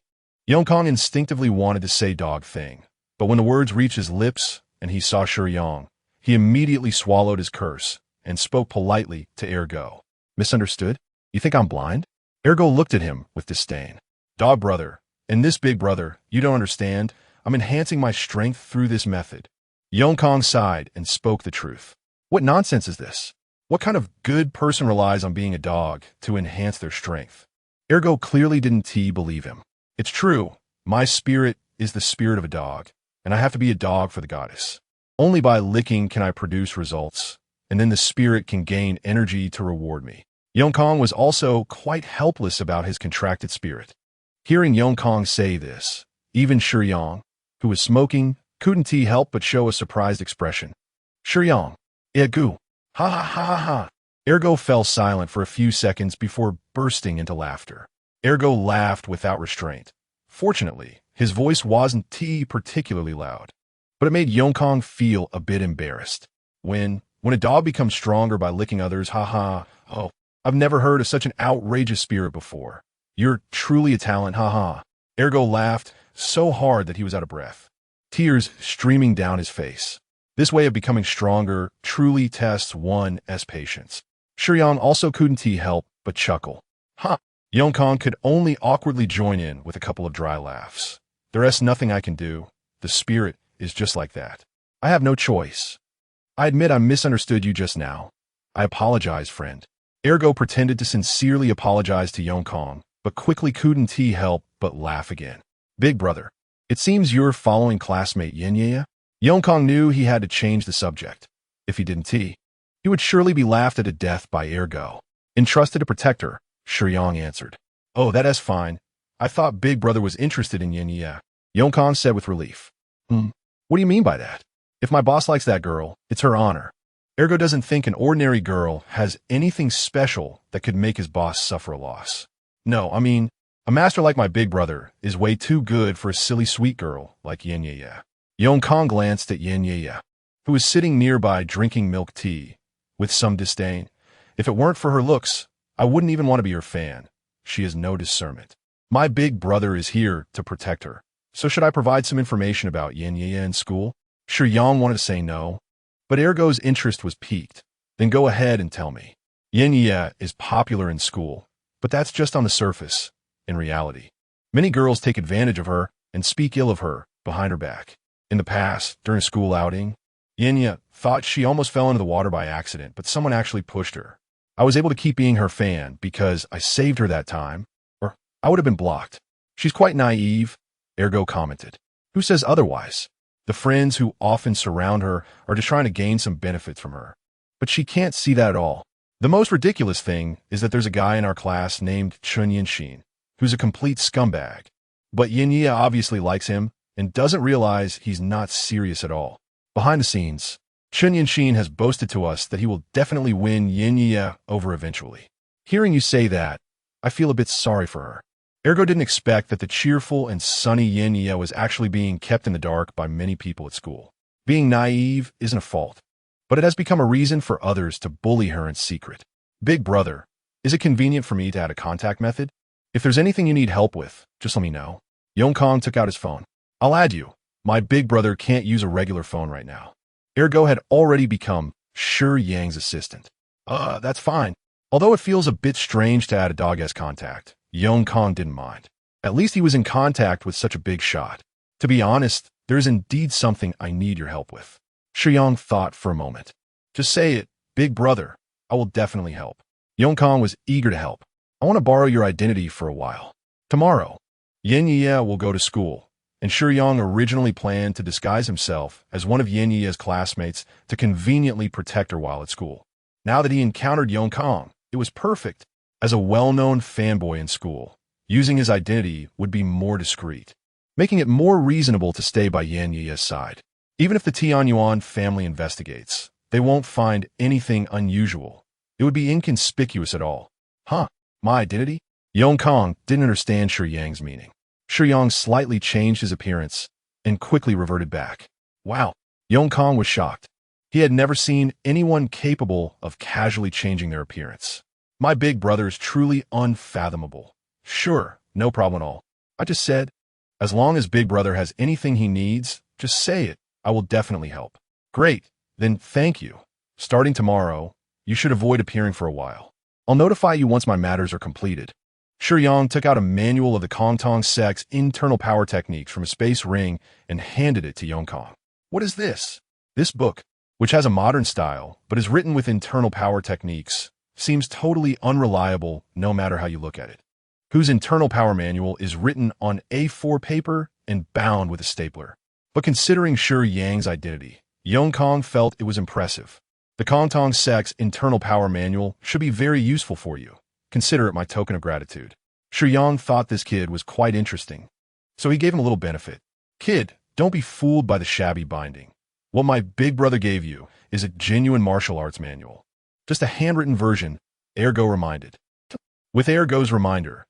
Yongkong instinctively wanted to say dog thing, but when the words reached his lips and he saw Shiyang, he immediately swallowed his curse and spoke politely to Ergo. Misunderstood? You think I'm blind? Ergo looked at him with disdain. Dog brother, and this big brother, you don't understand. I'm enhancing my strength through this method. Yongkong sighed and spoke the truth. What nonsense is this? What kind of good person relies on being a dog to enhance their strength? Ergo clearly didn't believe him. It's true. My spirit is the spirit of a dog, and I have to be a dog for the goddess. Only by licking can I produce results, and then the spirit can gain energy to reward me. Yongkong was also quite helpless about his contracted spirit. Hearing Yongkong say this, even Shiyang, who was smoking, couldn't help but show a surprised expression. Shiyang, Egu, ha ha ha ha ha. Ergo fell silent for a few seconds before bursting into laughter. Ergo laughed without restraint. Fortunately, his voice wasn't particularly loud, but it made Yongkong feel a bit embarrassed. When a dog becomes stronger by licking others, haha, oh, I've never heard of such an outrageous spirit before. You're truly a talent, haha. Ergo laughed so hard that he was out of breath, tears streaming down his face. This way of becoming stronger truly tests one's patience. Shiyang also couldn't help but chuckle. Ha! Yongkong could only awkwardly join in with a couple of dry laughs. There's nothing I can do. The spirit is just like that. I have no choice. I admit I misunderstood you just now. I apologize, friend. Ergo pretended to sincerely apologize to Yongkong, but quickly couldn't help but laugh again. Big brother, it seems you're following classmate Yenya? Yongkong knew he had to change the subject. If he didn't, he would surely be laughed at to death by Ergo. Entrusted to protect her, Shiyang answered. Oh, that's fine. I thought Big Brother was interested in Yenya, Yongkong said with relief. What do you mean by that? If my boss likes that girl, it's her honor. Ergo doesn't think an ordinary girl has anything special that could make his boss suffer a loss. No, I mean, a master like my big brother is way too good for a silly sweet girl like Yenya. Yongkong glanced at Yenya, who was sitting nearby drinking milk tea, with some disdain. If it weren't for her looks, I wouldn't even want to be her fan. She has no discernment. My big brother is here to protect her. So should I provide some information about Yenya in school? Shiyang wanted to say no, but Ergo's interest was piqued. Then go ahead and tell me. Yenya is popular in school, but that's just on the surface. In reality, many girls take advantage of her and speak ill of her behind her back. In the past, during a school outing, Yenya thought she almost fell into the water by accident, but someone actually pushed her. I was able to keep being her fan because I saved her that time, or I would have been blocked. She's quite naive, Ergo commented. Who says otherwise? The friends who often surround her are just trying to gain some benefit from her. But she can't see that at all. The most ridiculous thing is that there's a guy in our class named Chunyenshin, who's a complete scumbag. But Yenya obviously likes him and doesn't realize he's not serious at all. Behind the scenes, Chunyenshin has boasted to us that he will definitely win Yenya over eventually. Hearing you say that, I feel a bit sorry for her. Ergo didn't expect that the cheerful and sunny Yenya was actually being kept in the dark by many people at school. Being naive isn't a fault, but it has become a reason for others to bully her in secret. Big brother, is it convenient for me to add a contact method? If there's anything you need help with, just let me know. Yongkong took out his phone. I'll add you. My big brother can't use a regular phone right now. Ergo had already become Shiyang's assistant. That's fine. Although it feels a bit strange to add a dog as contact, Yongkong didn't mind. At least he was in contact with such a big shot. To be honest, there is indeed something I need your help with. Shiyang thought for a moment. Just say it, big brother. I will definitely help. Yongkong was eager to help. I want to borrow your identity for a while. Tomorrow. Yin Ye will go to school, and Shiyang originally planned to disguise himself as one of Yin Ye's classmates to conveniently protect her while at school. Now that he encountered Kong, it was perfect. As a well-known fanboy in school, using his identity would be more discreet, making it more reasonable to stay by Yin Ye's side. Even if the Tianyuan family investigates, they won't find anything unusual. It would be inconspicuous at all. Huh? My identity? Kong didn't understand Shiyang's meaning. Shiyang slightly changed his appearance and quickly reverted back. Wow. Kong was shocked. He had never seen anyone capable of casually changing their appearance. My big brother is truly unfathomable. Sure, no problem at all. I just said, as long as big brother has anything he needs, just say it. I will definitely help. Great, then thank you. Starting tomorrow, you should avoid appearing for a while. I'll notify you once my matters are completed. Shiyang took out a manual of the Kongtong sect's internal power techniques from a space ring and handed it to Kong. What is this? This book, which has a modern style but is written with internal power techniques, seems totally unreliable no matter how you look at it. Whose internal power manual is written on A4 paper and bound with a stapler. But considering Shiyang's identity, Kong felt it was impressive. The Kongtong sect's internal power manual should be very useful for you. Consider it my token of gratitude. Shiyang thought this kid was quite interesting, so he gave him a little benefit. Kid, don't be fooled by the shabby binding. What my big brother gave you is a genuine martial arts manual. Just a handwritten version, Ergo reminded. With Ergo's reminder,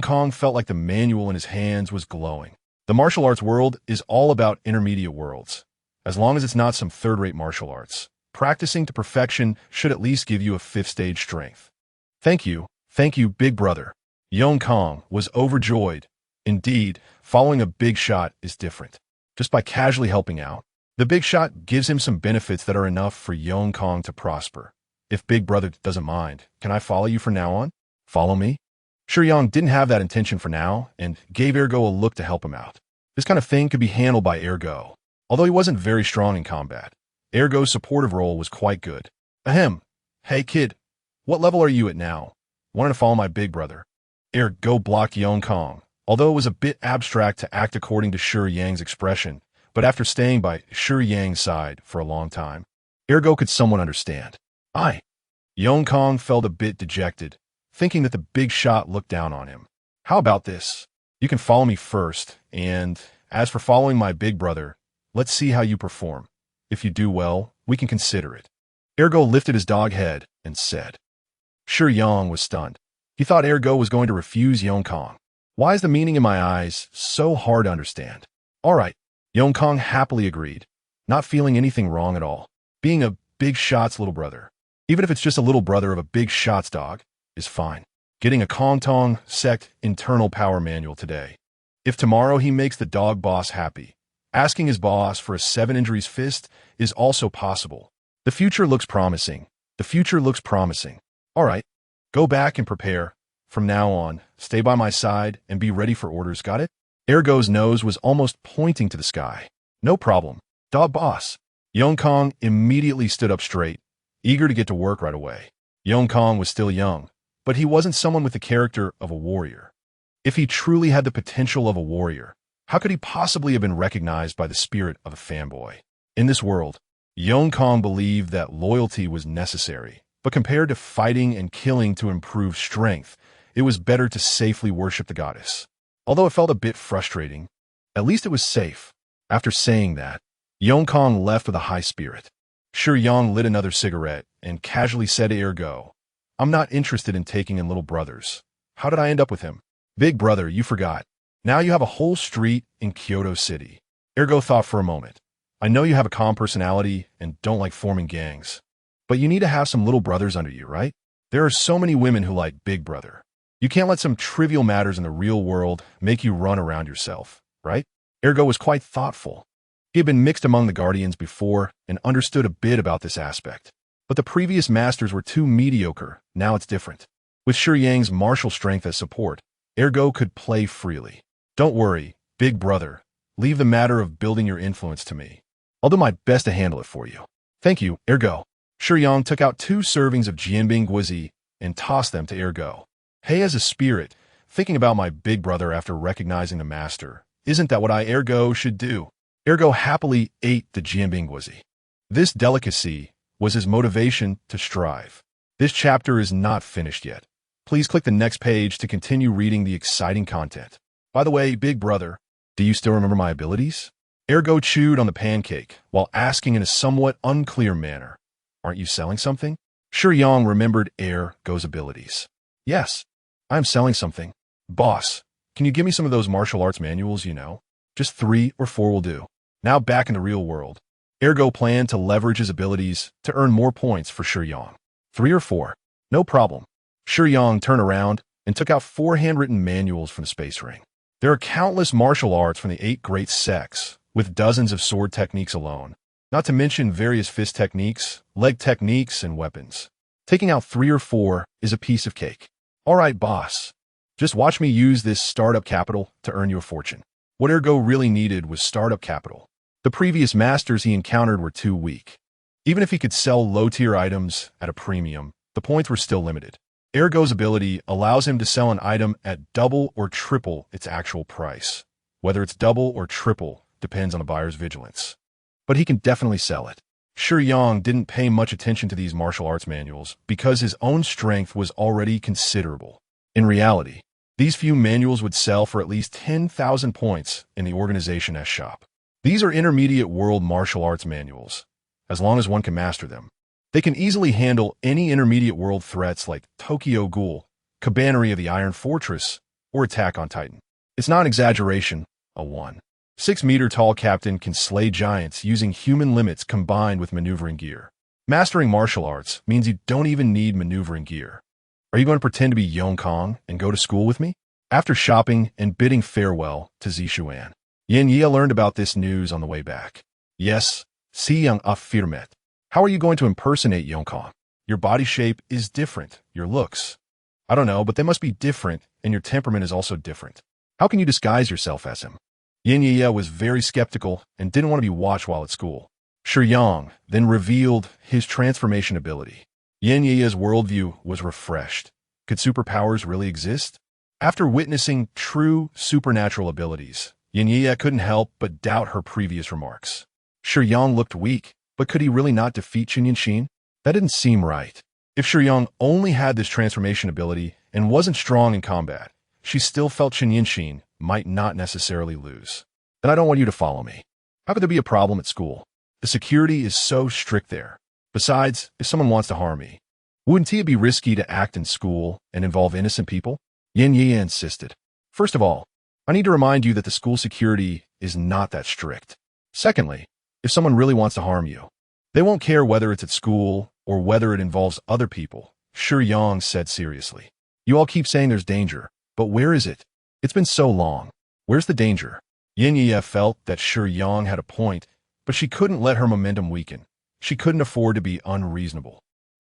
Kong felt like the manual in his hands was glowing. The martial arts world is all about intermediate worlds. As long as it's not some third-rate martial arts, practicing to perfection should at least give you a 5th stage strength. Thank you, big brother. Kong was overjoyed. Indeed, following a big shot is different. Just by casually helping out, the big shot gives him some benefits that are enough for Kong to prosper. If big brother doesn't mind, can I follow you from now on? Follow me? Shiyang didn't have that intention for now and gave Ergo a look to help him out. This kind of thing could be handled by Ergo. Although he wasn't very strong in combat, Ergo's supportive role was quite good. Ahem. Hey kid, what level are you at now? Wanted to follow my big brother. Ergo blocked Kong, although it was a bit abstract to act according to Shiyang's expression, but after staying by Shiyang's side for a long time, Ergo could somewhat understand. Kong felt a bit dejected, thinking that the big shot looked down on him. How about this? You can follow me first, and as for following my big brother, let's see how you perform. If you do well, we can consider it. Ergo lifted his dog head and said. Shiyang was stunned. He thought Ergo was going to refuse Kong. Why is the meaning in my eyes so hard to understand? All right, Kong happily agreed, not feeling anything wrong at all. Being a big shot's little brother, even if it's just a little brother of a big shot's dog, is fine. Getting a Kongtong sect internal power manual today. If tomorrow he makes the dog boss happy, asking his boss for a 7 injuries fist is also possible. The future looks promising. All right, go back and prepare. From now on, stay by my side and be ready for orders, got it? Ergo's nose was almost pointing to the sky. No problem, dog boss. Kong immediately stood up straight, eager to get to work right away. Kong was still young, but he wasn't someone with the character of a warrior. If he truly had the potential of a warrior, how could he possibly have been recognized by the spirit of a fanboy? In this world, Kong believed that loyalty was necessary, but compared to fighting and killing to improve strength, it was better to safely worship the goddess. Although it felt a bit frustrating, at least it was safe. After saying that, Kong left with a high spirit. Shiyang lit another cigarette and casually said to Ergo, I'm not interested in taking in little brothers. How did I end up with him? Big brother, you forgot. Now you have a whole street in Kyoto City. Ergo thought for a moment. I know you have a calm personality and don't like forming gangs, but you need to have some little brothers under you, right? There are so many women who like big brother. You can't let some trivial matters in the real world make you run around yourself, right? Ergo was quite thoughtful. He had been mixed among the Guardians before and understood a bit about this aspect. But the previous masters were too mediocre. Now it's different. With Shiyang's martial strength as support, Ergo could play freely. Don't worry, big brother. Leave the matter of building your influence to me. I'll do my best to handle it for you. Thank you, Ergo. Shiyang took out 2 servings of jianbing guizi and tossed them to Ergo. Hey, as a spirit, thinking about my big brother after recognizing the master. Isn't that what I ergo should do? Ergo happily ate the jianbingguzi. This delicacy was his motivation to strive. This chapter is not finished yet. Please click the next page to continue reading the exciting content. By the way, big brother, do you still remember my abilities? Ergo chewed on the pancake while asking in a somewhat unclear manner, aren't you selling something? Shiyang remembered Ergo's abilities. Yes, I am selling something. Boss, can you give me some of those martial arts manuals you know? Just 3 or 4 will do. Now back in the real world. Ergo planned to leverage his abilities to earn more points for Shiyang. 3 or 4, no problem. Shiyang turned around and took out 4 handwritten manuals from the space ring. There are countless martial arts from the 8 great sects, with dozens of sword techniques alone, not to mention various fist techniques, leg techniques, and weapons. Taking out 3 or 4 is a piece of cake. All right, boss. Just watch me use this startup capital to earn you a fortune. What Ergo really needed was startup capital. The previous masters he encountered were too weak. Even if he could sell low-tier items at a premium, the points were still limited. Ergo's ability allows him to sell an item at double or triple its actual price. Whether it's double or triple depends on the buyer's vigilance. But he can definitely sell it. Shiyang didn't pay much attention to these martial arts manuals because his own strength was already considerable. In reality, these few manuals would sell for at least 10,000 points in the Organization S shop. These are intermediate world martial arts manuals, as long as one can master them. They can easily handle any intermediate world threats like Tokyo Ghoul, Cabannery of the Iron Fortress, or Attack on Titan. It's not an exaggeration, a 1.6-meter-tall captain can slay giants using human limits combined with maneuvering gear. Mastering martial arts means you don't even need maneuvering gear. Are you going to pretend to be Yongkong and go to school with me? After shopping and bidding farewell to Zishuan, Yin Ye learned about this news on the way back. Yes, Shiyang affirmed. How are you going to impersonate Yongkong? Your body shape is different, your looks. I don't know, but they must be different, and your temperament is also different. How can you disguise yourself as him? Yin Ye was very skeptical and didn't want to be watched while at school. Shiyang then revealed his transformation ability. Yin Ye's worldview was refreshed. Could superpowers really exist? After witnessing true supernatural abilities, Yin Ye couldn't help but doubt her previous remarks. Shiyang looked weak, but could he really not defeat Chen? That didn't seem right. If Shiyang only had this transformation ability and wasn't strong in combat, she still felt Chen might not necessarily lose. Then I don't want you to follow me. How could there be a problem at school? The security is so strict there. Besides, if someone wants to harm me, wouldn't it be risky to act in school and involve innocent people? Yin Ye insisted. First of all, I need to remind you that the school security is not that strict. Secondly, if someone really wants to harm you, they won't care whether it's at school or whether it involves other people, Shiyang said seriously. You all keep saying there's danger, but where is it? It's been so long. Where's the danger? Yin Ye felt that Shiyang had a point, but she couldn't let her momentum weaken. She couldn't afford to be unreasonable.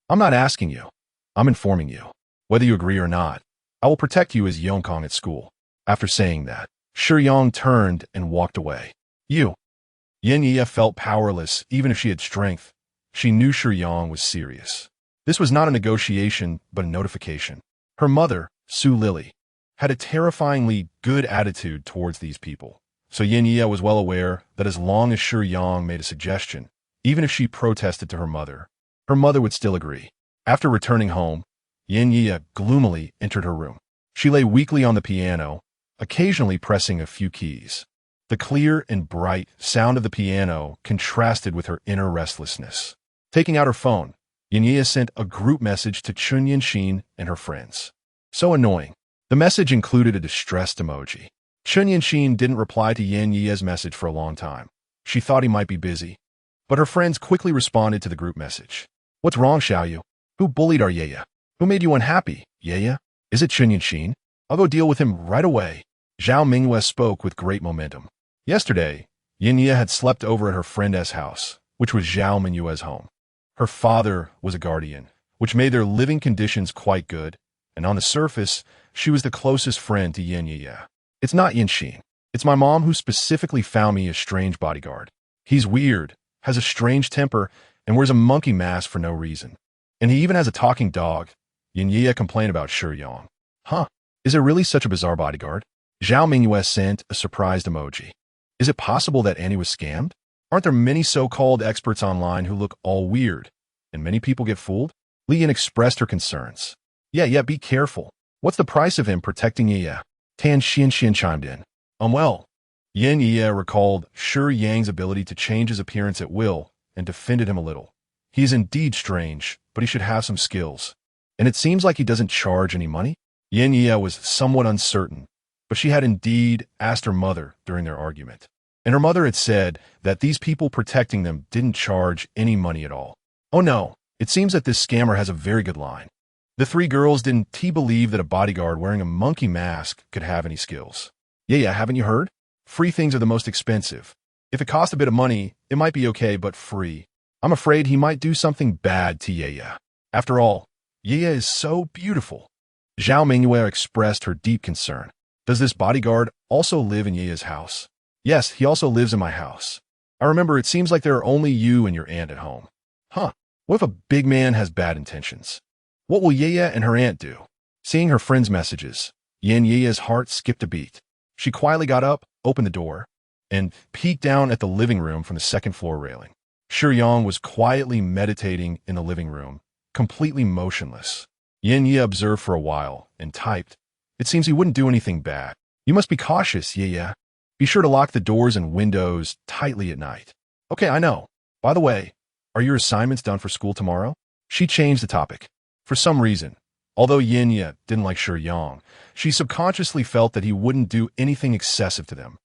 I'm not asking you. I'm informing you. Whether you agree or not, I will protect you as Yongkong at school. After saying that, Shiyang turned and walked away. Yin Ye felt powerless even if she had strength. She knew Shiyang was serious. This was not a negotiation, but a notification. Her mother, Su Lily, had a terrifyingly good attitude towards these people. So Yin Ye was well aware that as long as Shiyang made a suggestion, even if she protested to her mother would still agree. After returning home, Yin Ye gloomily entered her room. She lay weakly on the piano, occasionally pressing a few keys. The clear and bright sound of the piano contrasted with her inner restlessness. Taking out her phone, Yin Ye sent a group message to Chun Yinxin and her friends. So annoying. The message included a distressed emoji. Chun Yinxin didn't reply to Yin Ye's message for a long time. She thought he might be busy. But her friends quickly responded to the group message. What's wrong, Xiaoyu? Who bullied our Yaya? Who made you unhappy, Yaya? Is it Chun Yinxin? I'll go deal with him right away. Zhao Mingyue spoke with great momentum. Yesterday, Yin Ye had slept over at her friend S house, which was Zhao Mingyue's home. Her father was a guardian, which made their living conditions quite good, and on the surface, she was the closest friend to Yin Ye. It's not Yinxin. It's my mom who specifically found me a strange bodyguard. He's weird, has a strange temper, and wears a monkey mask for no reason. And he even has a talking dog. Yin Ye complained about Shiyang. Huh? Is it really such a bizarre bodyguard? Zhao Mingyue sent a surprised emoji. Is it possible that Annie was scammed? Aren't there many so-called experts online who look all weird, and many people get fooled? Li Yin expressed her concerns. Yeah, be careful. What's the price of him protecting Yi? Tan Xian chimed in. Well. Yin Yi recalled Shiyang's ability to change his appearance at will and defended him a little. He is indeed strange, but he should have some skills. And it seems like he doesn't charge any money? Yin Yi was somewhat uncertain, but she had indeed asked her mother during their argument. And her mother had said that these people protecting them didn't charge any money at all. Oh no, it seems that this scammer has a very good line. The three girls didn't believe that a bodyguard wearing a monkey mask could have any skills. Yeah, haven't you heard? Free things are the most expensive. If it costs a bit of money, it might be okay, but free. I'm afraid he might do something bad to Yaya. After all, Yaya is so beautiful. Zhao Mingyue expressed her deep concern. Does this bodyguard also live in Yaya's house? Yes, he also lives in my house. I remember it seems like there are only you and your aunt at home. Huh, what if a big man has bad intentions? What will Yaya and her aunt do? Seeing her friend's messages, Yaya's heart skipped a beat. She quietly got up, opened the door, and peeked down at the living room from the second floor railing. Shiyang was quietly meditating in the living room, completely motionless. Yi observed for a while and typed, "It seems he wouldn't do anything bad. You must be cautious, Yi. Be sure to lock the doors and windows tightly at night." Okay, I know. By the way, are your assignments done for school tomorrow? She changed the topic. For some reason, although Yin Yi didn't like Shiyang, she subconsciously felt that he wouldn't do anything excessive to them.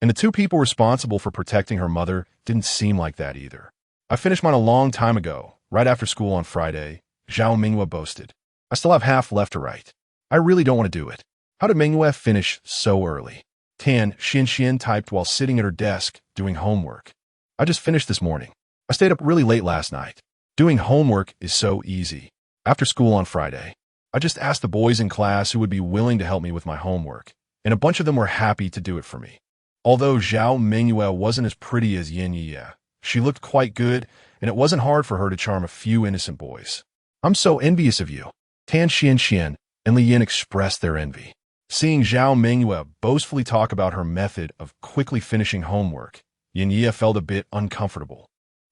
And the two people responsible for protecting her mother didn't seem like that either. I finished mine a long time ago, right after school on Friday, Zhao Mingyue boasted. I still have half left to write. I really don't want to do it. How did Mingyue finish so early? Tan Xian typed while sitting at her desk doing homework. I just finished this morning. I stayed up really late last night. Doing homework is so easy. After school on Friday, I just asked the boys in class who would be willing to help me with my homework, and a bunch of them were happy to do it for me. Although Zhao Mingyue wasn't as pretty as Yin Yi, she looked quite good, and it wasn't hard for her to charm a few innocent boys. I'm so envious of you. Tan Xian and Li Yin expressed their envy. Seeing Zhao Mingyue boastfully talk about her method of quickly finishing homework, Yin Yi felt a bit uncomfortable.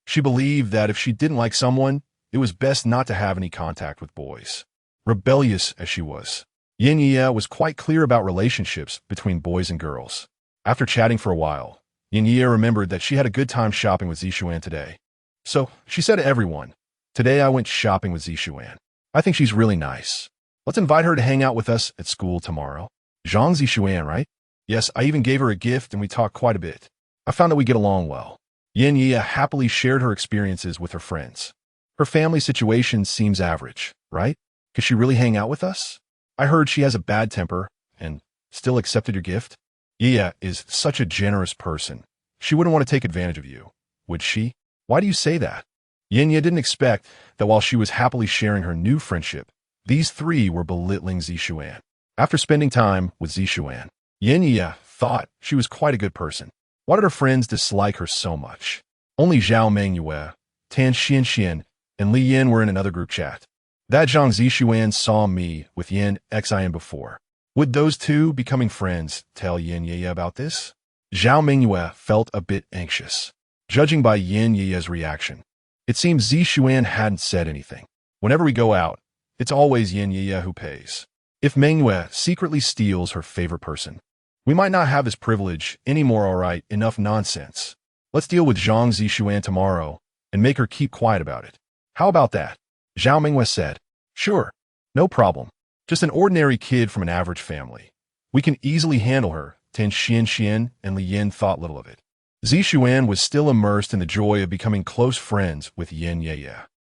She believed that if she didn't like someone, it was best not to have any contact with boys. Rebellious as she was, Yin Yi was quite clear about relationships between boys and girls. After chatting for a while, Yin Yi remembered that she had a good time shopping with Zishuan today. So she said to everyone, "Today I went shopping with Zishuan. I think she's really nice. Let's invite her to hang out with us at school tomorrow." Zhang Zishuan, right? Yes, I even gave her a gift and we talked quite a bit. I found that we get along well. Yin Yi happily shared her experiences with her friends. Her family situation seems average, right? Could she really hang out with us? I heard she has a bad temper and still accepted your gift. Yi is such a generous person. She wouldn't want to take advantage of you, would she? Why do you say that? Yin Yi didn't expect that while she was happily sharing her new friendship, these three were belittling Zishuan. After spending time with Zishuan, Yin Yi thought she was quite a good person. Why did her friends dislike her so much? Only Zhao Mingyue, Tan Xian, and Li Yin were in another group chat. That Zhang Zishuan saw me with Yin Xin before. Would those two becoming friends tell Yin Yi about this? Zhao Mingyue felt a bit anxious. Judging by Yin Yi's reaction, it seems Zishuan hadn't said anything. Whenever we go out, it's always Yin Yi who pays. If Mingyue secretly steals her favorite person, we might not have this privilege anymore. Alright, enough nonsense. Let's deal with Zhang Zishuan tomorrow and make her keep quiet about it. How about that? Zhao Mingyue said. Sure, no problem. Just an ordinary kid from an average family. We can easily handle her. Tan Xian and Li Yin thought little of it. Zishuan was still immersed in the joy of becoming close friends with Yin Yi.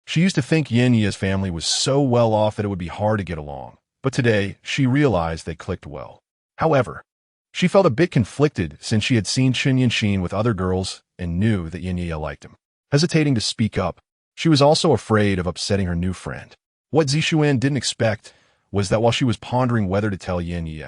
She used to think Yin Yi's family was so well off that it would be hard to get along, but today she realized they clicked well. However, she felt a bit conflicted since she had seen Chen with other girls and knew that Yin Yi liked him. Hesitating to speak up, she was also afraid of upsetting her new friend. What Zishuan didn't expect was that while she was pondering whether to tell Yin Yi,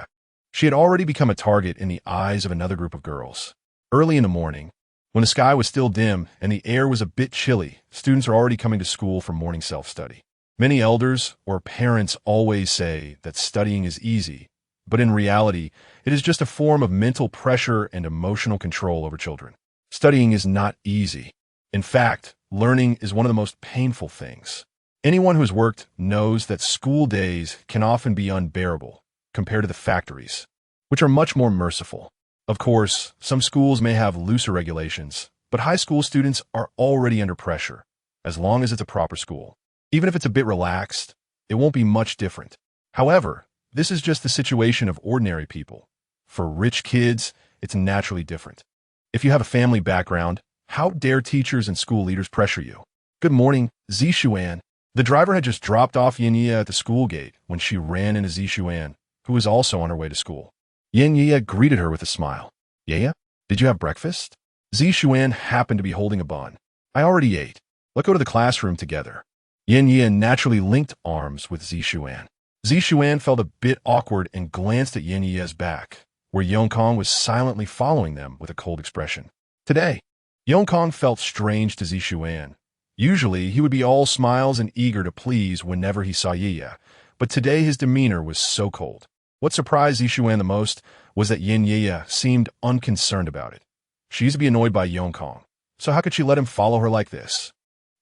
she had already become a target in the eyes of another group of girls. Early in the morning, when the sky was still dim and the air was a bit chilly, students are already coming to school for morning self-study. Many elders or parents always say that studying is easy, but in reality, it is just a form of mental pressure and emotional control over children. Studying is not easy. In fact, learning is one of the most painful things. Anyone who has worked knows that school days can often be unbearable compared to the factories, which are much more merciful. Of course, some schools may have looser regulations, but high school students are already under pressure, as long as it's a proper school. Even if it's a bit relaxed, it won't be much different. However, this is just the situation of ordinary people. For rich kids, it's naturally different. If you have a family background, how dare teachers and school leaders pressure you? Good morning, Zishuan. The driver had just dropped off Yinya at the school gate when she ran into Zishuan, who was also on her way to school. Yinya greeted her with a smile. Yeah? Did you have breakfast? Zishuan happened to be holding a bun. I already ate. Let's go to the classroom together. Yinya naturally linked arms with Zishuan. Zishuan felt a bit awkward and glanced at Yinya's back, where Yongkong was silently following them with a cold expression. Today, Yongkong felt strange to Zishuan. Usually, he would be all smiles and eager to please whenever he saw Yinya, but today his demeanor was so cold. What surprised Zishuan the most was that Yinya seemed unconcerned about it. She used to be annoyed by Yongkong, so how could she let him follow her like this?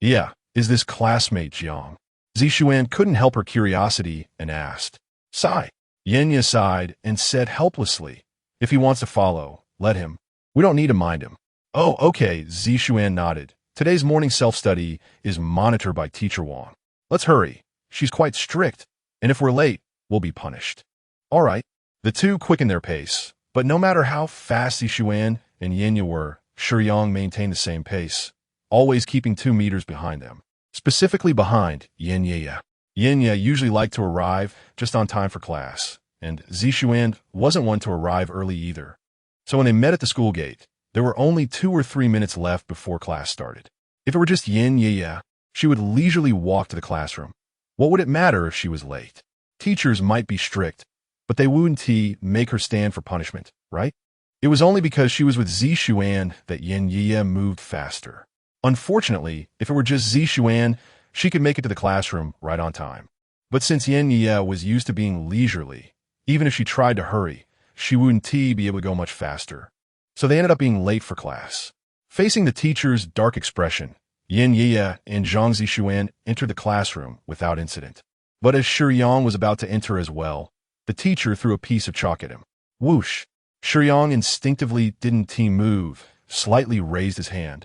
Yeah, is this classmate Jiang? Zishuan couldn't help her curiosity and asked. Sigh. Yinya sighed and said helplessly, if he wants to follow, let him. We don't need to mind him. Oh, okay, Zishuan nodded. Today's morning self-study is monitored by Teacher Wang. Let's hurry. She's quite strict, and if we're late, we'll be punished. All right. The two quickened their pace, but no matter how fast Zishuan and Yinya were, Shiyang maintained the same pace, always keeping 2 meters behind them, specifically behind Yinya. Yinya usually liked to arrive just on time for class, and Zishuan wasn't one to arrive early either. So when they met at the school gate, there were only 2 or 3 minutes left before class started. If it were just Yinya, she would leisurely walk to the classroom. What would it matter if she was late? Teachers might be strict, but they wouldn't make her stand for punishment, right? It was only because she was with Zishuan that Yinya moved faster. Unfortunately, if it were just Zishuan, she could make it to the classroom right on time. But since Yinya was used to being leisurely, even if she tried to hurry, she wouldn't be able to go much faster. So they ended up being late for class. Facing the teacher's dark expression, Yinya and Zhang Zishuan entered the classroom without incident. But as Shiyang was about to enter as well, the teacher threw a piece of chalk at him. Whoosh! Shiyang instinctively didn't move, slightly raised his hand,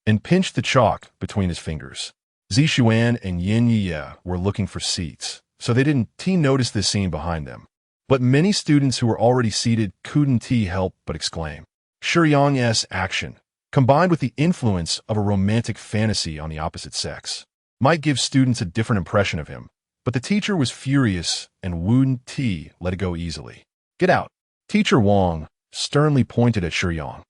and pinched the chalk between his fingers. Zishuan and Yinya were looking for seats, so they didn't notice this scene behind them. But many students who were already seated couldn't help but exclaim. Shiyang's action, combined with the influence of a romantic fantasy on the opposite sex, might give students a different impression of him, but the teacher was furious and wouldn't let it go easily. Get out! Teacher Wang sternly pointed at Shiyang,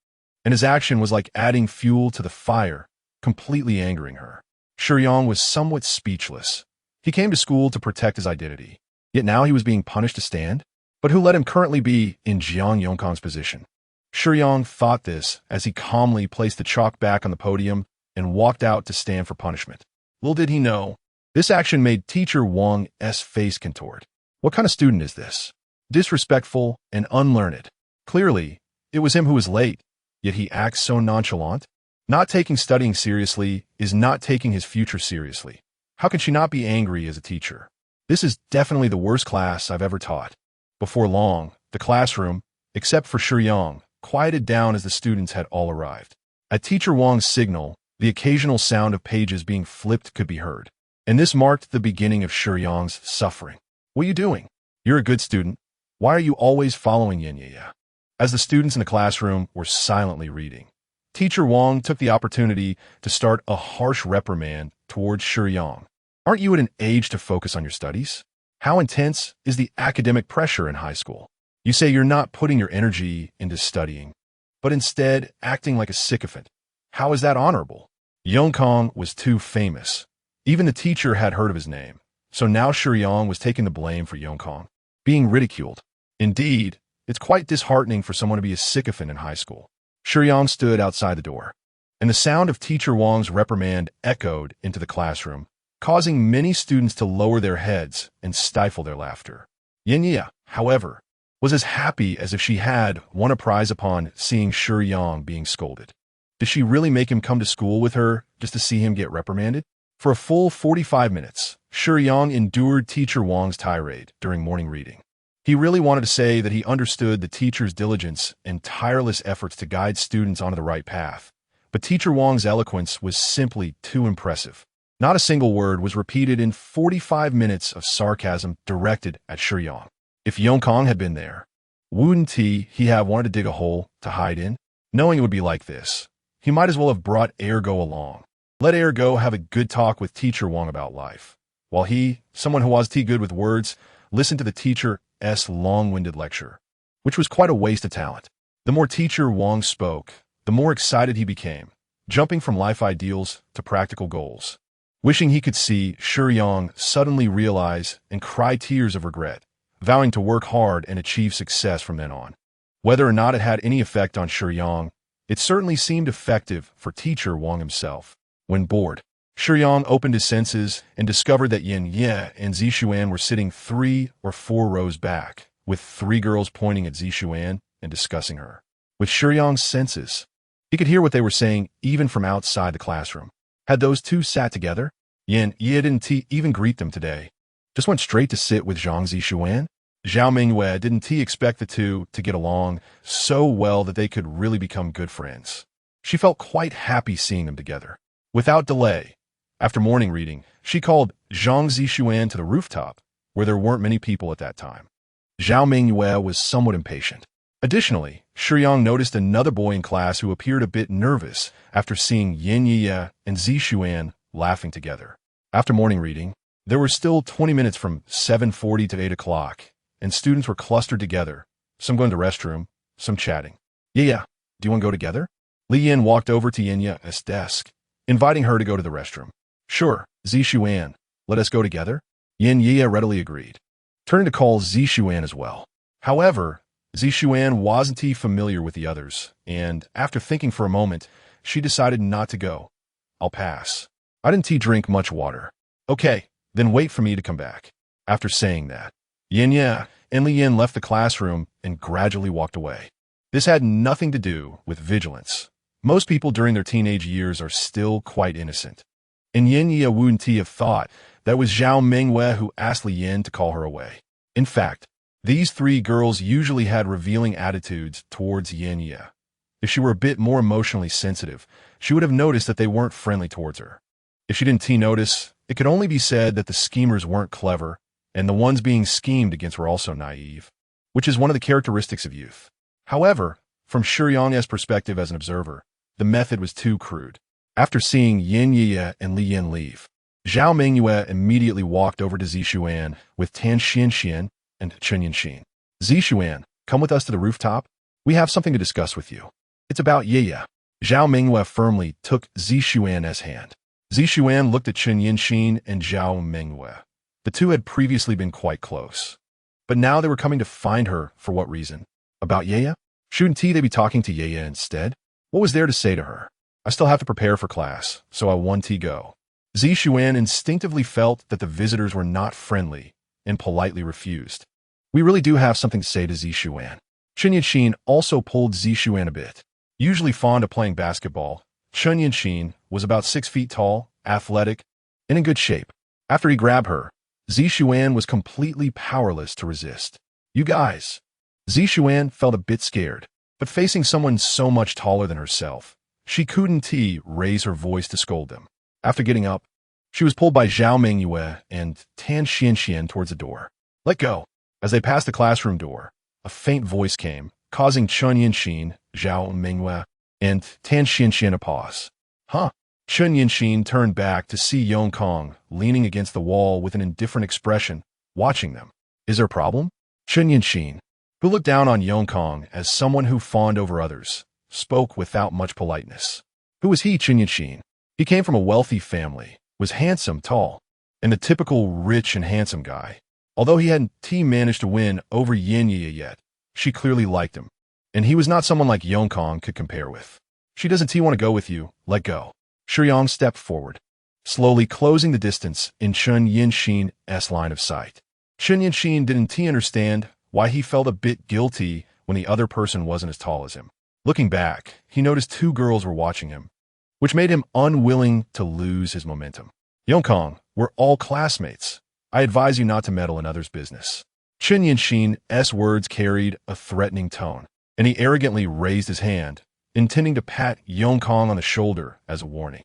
and his action was like adding fuel to the fire, completely angering her. Shiyang was somewhat speechless. He came to school to protect his identity, yet now he was being punished to stand? But who let him currently be in Jiang Yongkong's position? Shiyang thought this as he calmly placed the chalk back on the podium and walked out to stand for punishment. Little did he know, this action made Teacher Wang's face contort. What kind of student is this? Disrespectful and unlearned. Clearly, it was him who was late, yet he acts so nonchalant. Not taking studying seriously is not taking his future seriously. How can she not be angry as a teacher? This is definitely the worst class I've ever taught. Before long, the classroom, except for Shiyang, quieted down as the students had all arrived. At Teacher Wang's signal, the occasional sound of pages being flipped could be heard, and this marked the beginning of Shiyang's suffering. What are you doing? You're a good student. Why are you always following Yinya? As the students in the classroom were silently reading, Teacher Wang took the opportunity to start a harsh reprimand towards Shiyang. Aren't you at an age to focus on your studies? How intense is the academic pressure in high school? You say you're not putting your energy into studying, but instead acting like a sycophant. How is that honorable? Yongkong was too famous. Even the teacher had heard of his name, so now Shiyang was taking the blame for Yongkong being ridiculed. Indeed, it's quite disheartening for someone to be a sycophant in high school. Shiyang stood outside the door, and the sound of Teacher Wang's reprimand echoed into the classroom, causing many students to lower their heads and stifle their laughter. Yinya, however, was as happy as if she had won a prize upon seeing Shiyang being scolded. Did she really make him come to school with her just to see him get reprimanded? For a full 45 minutes, Shiyang endured Teacher Wang's tirade during morning reading. He really wanted to say that he understood the teacher's diligence and tireless efforts to guide students onto the right path, but Teacher Wang's eloquence was simply too impressive. Not a single word was repeated in 45 minutes of sarcasm directed at Shiyang. If Yongkong had been there, wouldn't he have wanted to dig a hole to hide in? Knowing it would be like this, he might as well have brought Ergo along. Let Ergo have a good talk with Teacher Wang about life, while he, someone who was too good with words, listened to the teacher's long-winded lecture, which was quite a waste of talent. The more Teacher Wang spoke, the more excited he became, jumping from life ideals to practical goals. Wishing he could see Shiyang suddenly realize and cry tears of regret, vowing to work hard and achieve success from then on. Whether or not it had any effect on Shiyang, it certainly seemed effective for Teacher Wang himself. When bored, Shiyang opened his senses and discovered that Yin Ye and Zixuan were sitting 3 or 4 rows back, with 3 girls pointing at Zixuan and discussing her. With Shiyang's senses, he could hear what they were saying even from outside the classroom. Had those two sat together? Yin Ye didn't even greet them today. Just went straight to sit with Zhang Zixuan? Zhao Mingyue didn't expect the two to get along so well that they could really become good friends. She felt quite happy seeing them together. Without delay, after morning reading, she called Zhang Zixuan to the rooftop, where there weren't many people at that time. Zhao Mingyue was somewhat impatient. Additionally, Shiyang noticed another boy in class who appeared a bit nervous after seeing Yin Ye and Zixuan laughing together. After morning reading, there were still 20 minutes from 7:40 to 8 o'clock, and students were clustered together, some going to the restroom, some chatting. Yeah, do you want to go together? Li Yin walked over to Yin Ye's desk, inviting her to go to the restroom. Sure, Zixuan, let us go together? Yin Ye readily agreed, turning to call Zixuan as well. However, Zixuan wasn't familiar with the others, and after thinking for a moment, she decided not to go. I'll pass. I didn't drink much water. Okay, then wait for me to come back. After saying that, Yin Ye and Li Yin left the classroom and gradually walked away. This had nothing to do with vigilance. Most people during their teenage years are still quite innocent. And Yin Ye wouldn't have thought that was Zhao Mingyue who asked Li Yin to call her away. In fact, these 3 girls usually had revealing attitudes towards Yin Ye. If she were a bit more emotionally sensitive, she would have noticed that they weren't friendly towards her. If she didn't notice, it could only be said that the schemers weren't clever, and the ones being schemed against were also naive, which is one of the characteristics of youth. However, from Shiyang's perspective as an observer, the method was too crude. After seeing Yin Ye and Li Yin leave, Zhao Mingyue immediately walked over to Zixuan with Tan Xianxian and Chen Yinxin. Zixuan, come with us to the rooftop. We have something to discuss with you. It's about Ye. Zhao Mingyue firmly took Zixuan's hand. Zixuan looked at Chen Yinxin and Zhao Mingyue. The two had previously been quite close, but now they were coming to find her for what reason? About Ye? Shouldn't they be talking to Ye instead? What was there to say to her? I still have to prepare for class, so I want to go. Zixuan instinctively felt that the visitors were not friendly and politely refused. We really do have something to say to Zixuan. Chen Yinxin also pulled Zixuan a bit. Usually fond of playing basketball, Chen Yinxin was about 6 feet tall, athletic, and in good shape. After he grabbed her, Zixuan was completely powerless to resist. You guys. Zixuan felt a bit scared, but facing someone so much taller than herself, she couldn't raise her voice to scold them. After getting up, she was pulled by Zhao Mingyue and Tan Xianxian towards the door. Let go. As they passed the classroom door, a faint voice came, causing Chen Yinxin, Zhao Mingyue, and Tan Xianxian to pause. Huh? Chen Yinxin turned back to see Yongkong leaning against the wall with an indifferent expression, watching them. Is there a problem? Chen Yinxin, who looked down on Yongkong as someone who fawned over others, spoke without much politeness. Who was he, Chen Yinxin? He came from a wealthy family, was handsome, tall, and the typical rich and handsome guy. Although he hadn't managed to win over Yin Ye yet, she clearly liked him, and he was not someone like Yongkong could compare with. She doesn't want to go with you, let go. Shiyang stepped forward, slowly closing the distance in Chen Yinxin's line of sight. Chen Yinxin didn't understand why he felt a bit guilty when the other person wasn't as tall as him. Looking back, he noticed two girls were watching him, which made him unwilling to lose his momentum. Yongkong, we're all classmates. I advise you not to meddle in others' business. Chen Yinshin's words carried a threatening tone, and he arrogantly raised his hand, intending to pat Yongkong on the shoulder as a warning.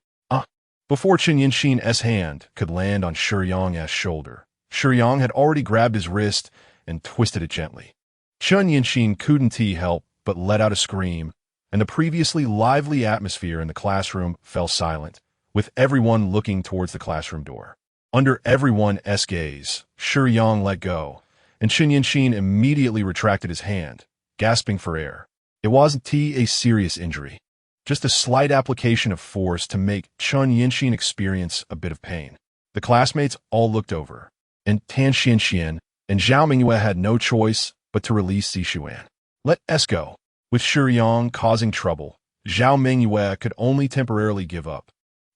Before Chen Yinshin's hand could land on Shiyang's shoulder, Shiyang had already grabbed his wrist and twisted it gently. Chen Yinshin couldn't help but let out a scream, and the previously lively atmosphere in the classroom fell silent, with everyone looking towards the classroom door. Under everyone's gaze, Shiyang let go, and Chen Yinshin immediately retracted his hand, gasping for air. It wasn't a serious injury, just a slight application of force to make Chen Yinshin experience a bit of pain. The classmates all looked over, and Tan Xianxian and Zhao Mingyue had no choice but to release Zishuan. Let us go. With Shiyang causing trouble, Zhao Mingyue could only temporarily give up,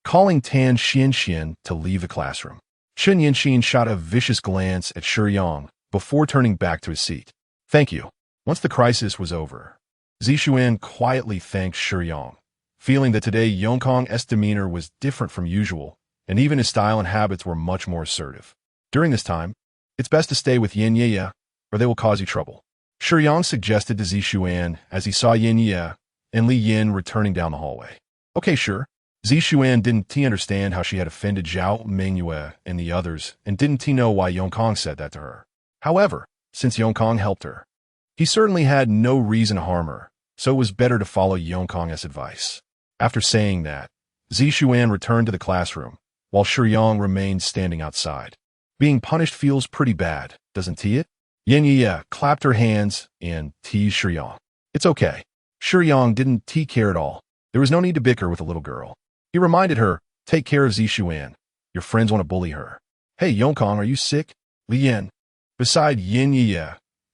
calling Tan Xianxian to leave the classroom. Chen Yinshin shot a vicious glance at Shiyang before turning back to his seat. Thank you. Once the crisis was over, Zishuan quietly thanked Shiyang, feeling that today Yongkong's demeanor was different from usual, and even his style and habits were much more assertive. During this time, it's best to stay with Yin Ye, or they will cause you trouble. Shiyang suggested to Zishuan as he saw Yin Ye and Li Yin returning down the hallway. Okay, sure. Zishuan didn't understand how she had offended Zhao Mingyue and the others, and didn't know why Yongkong said that to her. However, since Yongkong helped her, he certainly had no reason to harm her, so it was better to follow Yongkong's advice. After saying that, Zishuan returned to the classroom, while Shiyang remained standing outside. Being punished feels pretty bad, doesn't it? Yin Ye clapped her hands and teased Shiyang. It's okay. Shiyang didn't care at all. There was no need to bicker with a little girl. He reminded her, take care of Zishuan. Your friends want to bully her. Hey, Yongkong, are you sick? Li Yin, beside Yin Ye,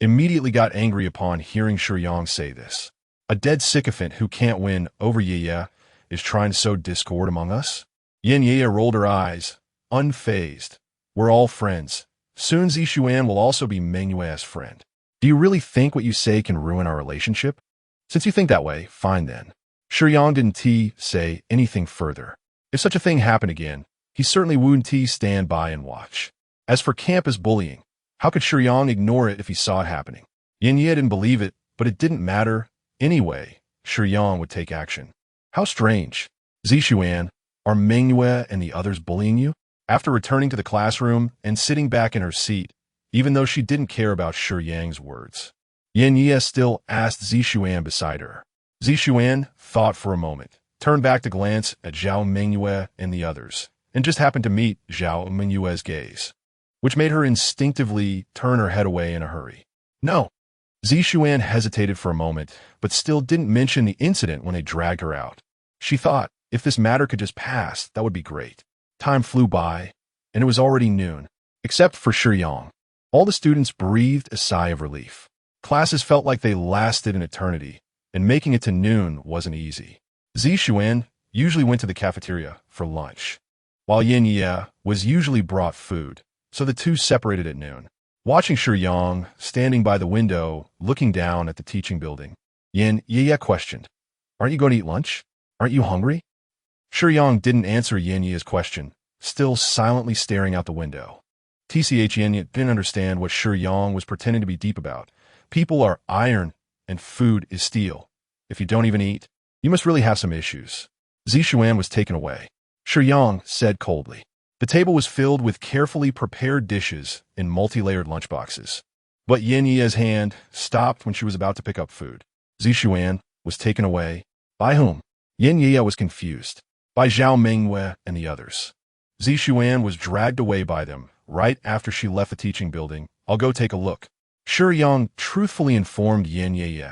immediately got angry upon hearing Shiyang say this. A dead sycophant who can't win over Ye is trying to sow discord among us? Yin Ye rolled her eyes, unfazed. We're all friends. Soon Zishuan will also be Mingyue's friend. Do you really think what you say can ruin our relationship? Since you think that way, fine then. Shiyang didn't say anything further. If such a thing happened again, he certainly wouldn't stand by and watch. As for campus bullying, how could Shiyang ignore it if he saw it happening? Yin Ye didn't believe it, but it didn't matter. Anyway, Shiyang would take action. How strange. Zishuan, are Mingyue and the others bullying you? After returning to the classroom and sitting back in her seat, even though she didn't care about Shiyang's words, Yin Ye still asked Zishuan beside her. Zishuan thought for a moment, turned back to glance at Zhao Mingyue and the others, and just happened to meet Zhao Mingyue's gaze, which made her instinctively turn her head away in a hurry. No. Zishuan hesitated for a moment, but still didn't mention the incident when they dragged her out. She thought, if this matter could just pass, that would be great. Time flew by, and it was already noon, except for Shiyang. All the students breathed a sigh of relief. Classes felt like they lasted an eternity, and making it to noon wasn't easy. Zishuan usually went to the cafeteria for lunch, while Yin Ye was usually brought food, so the two separated at noon. Watching Shiyang standing by the window, looking down at the teaching building, Yin Ye questioned, Aren't you going to eat lunch? Aren't you hungry? Shiyang didn't answer Yin Ye's question, still silently staring out the window. Yin Ye didn't understand what Shiyang was pretending to be deep about. People are iron, and food is steel. If you don't even eat, you must really have some issues. Zishuan was taken away. Shiyang said coldly. The table was filled with carefully prepared dishes in multi-layered lunchboxes. But Yin Ye's hand stopped when she was about to pick up food. Zishuan was taken away. By whom? Yin Ye was confused. By Zhao Mingyue and the others. Zishuan was dragged away by them right after she left the teaching building. I'll go take a look. Shiyang truthfully informed Yin Ye,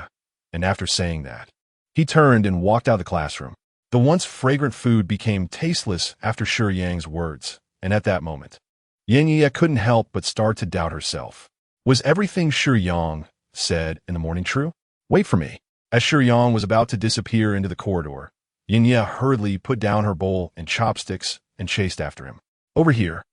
and after saying that, he turned and walked out of the classroom. The once fragrant food became tasteless after Shiyang's words, and at that moment, Yin Ye couldn't help but start to doubt herself. Was everything Shiyang said in the morning true? Wait for me. As Shiyang was about to disappear into the corridor, Yin Ye hurriedly put down her bowl and chopsticks and chased after him. Over here,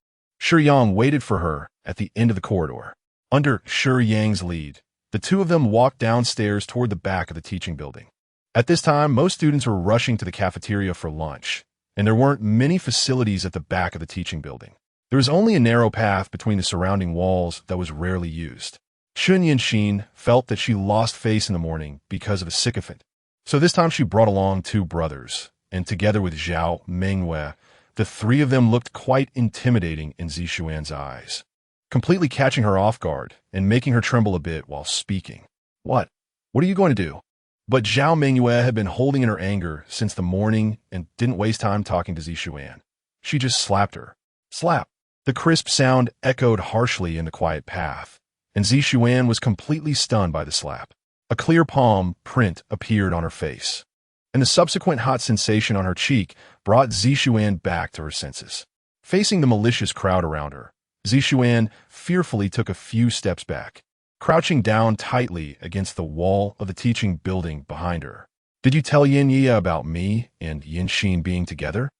Shiyang waited for her at the end of the corridor. Under Shiyang's lead, the two of them walked downstairs toward the back of the teaching building. At this time, most students were rushing to the cafeteria for lunch, and there weren't many facilities at the back of the teaching building. There was only a narrow path between the surrounding walls that was rarely used. Chun-Yin felt that she lost face in the morning because of a sycophant. So this time she brought along two brothers, and together with Zhao Mengyue, the three of them looked quite intimidating in Zishuan's eyes, completely catching her off guard and making her tremble a bit while speaking. What? What are you going to do? But Zhao Mengyue had been holding in her anger since the morning and didn't waste time talking to Zishuan. She just slapped her. Slap. The crisp sound echoed harshly in the quiet path, and Zishuan was completely stunned by the slap. A clear palm print appeared on her face, and the subsequent hot sensation on her cheek brought Zishuan back to her senses. Facing the malicious crowd around her, Zishuan fearfully took a few steps back, crouching down tightly against the wall of the teaching building behind her. Did you tell Yin Yi about me and Yin Xin being together?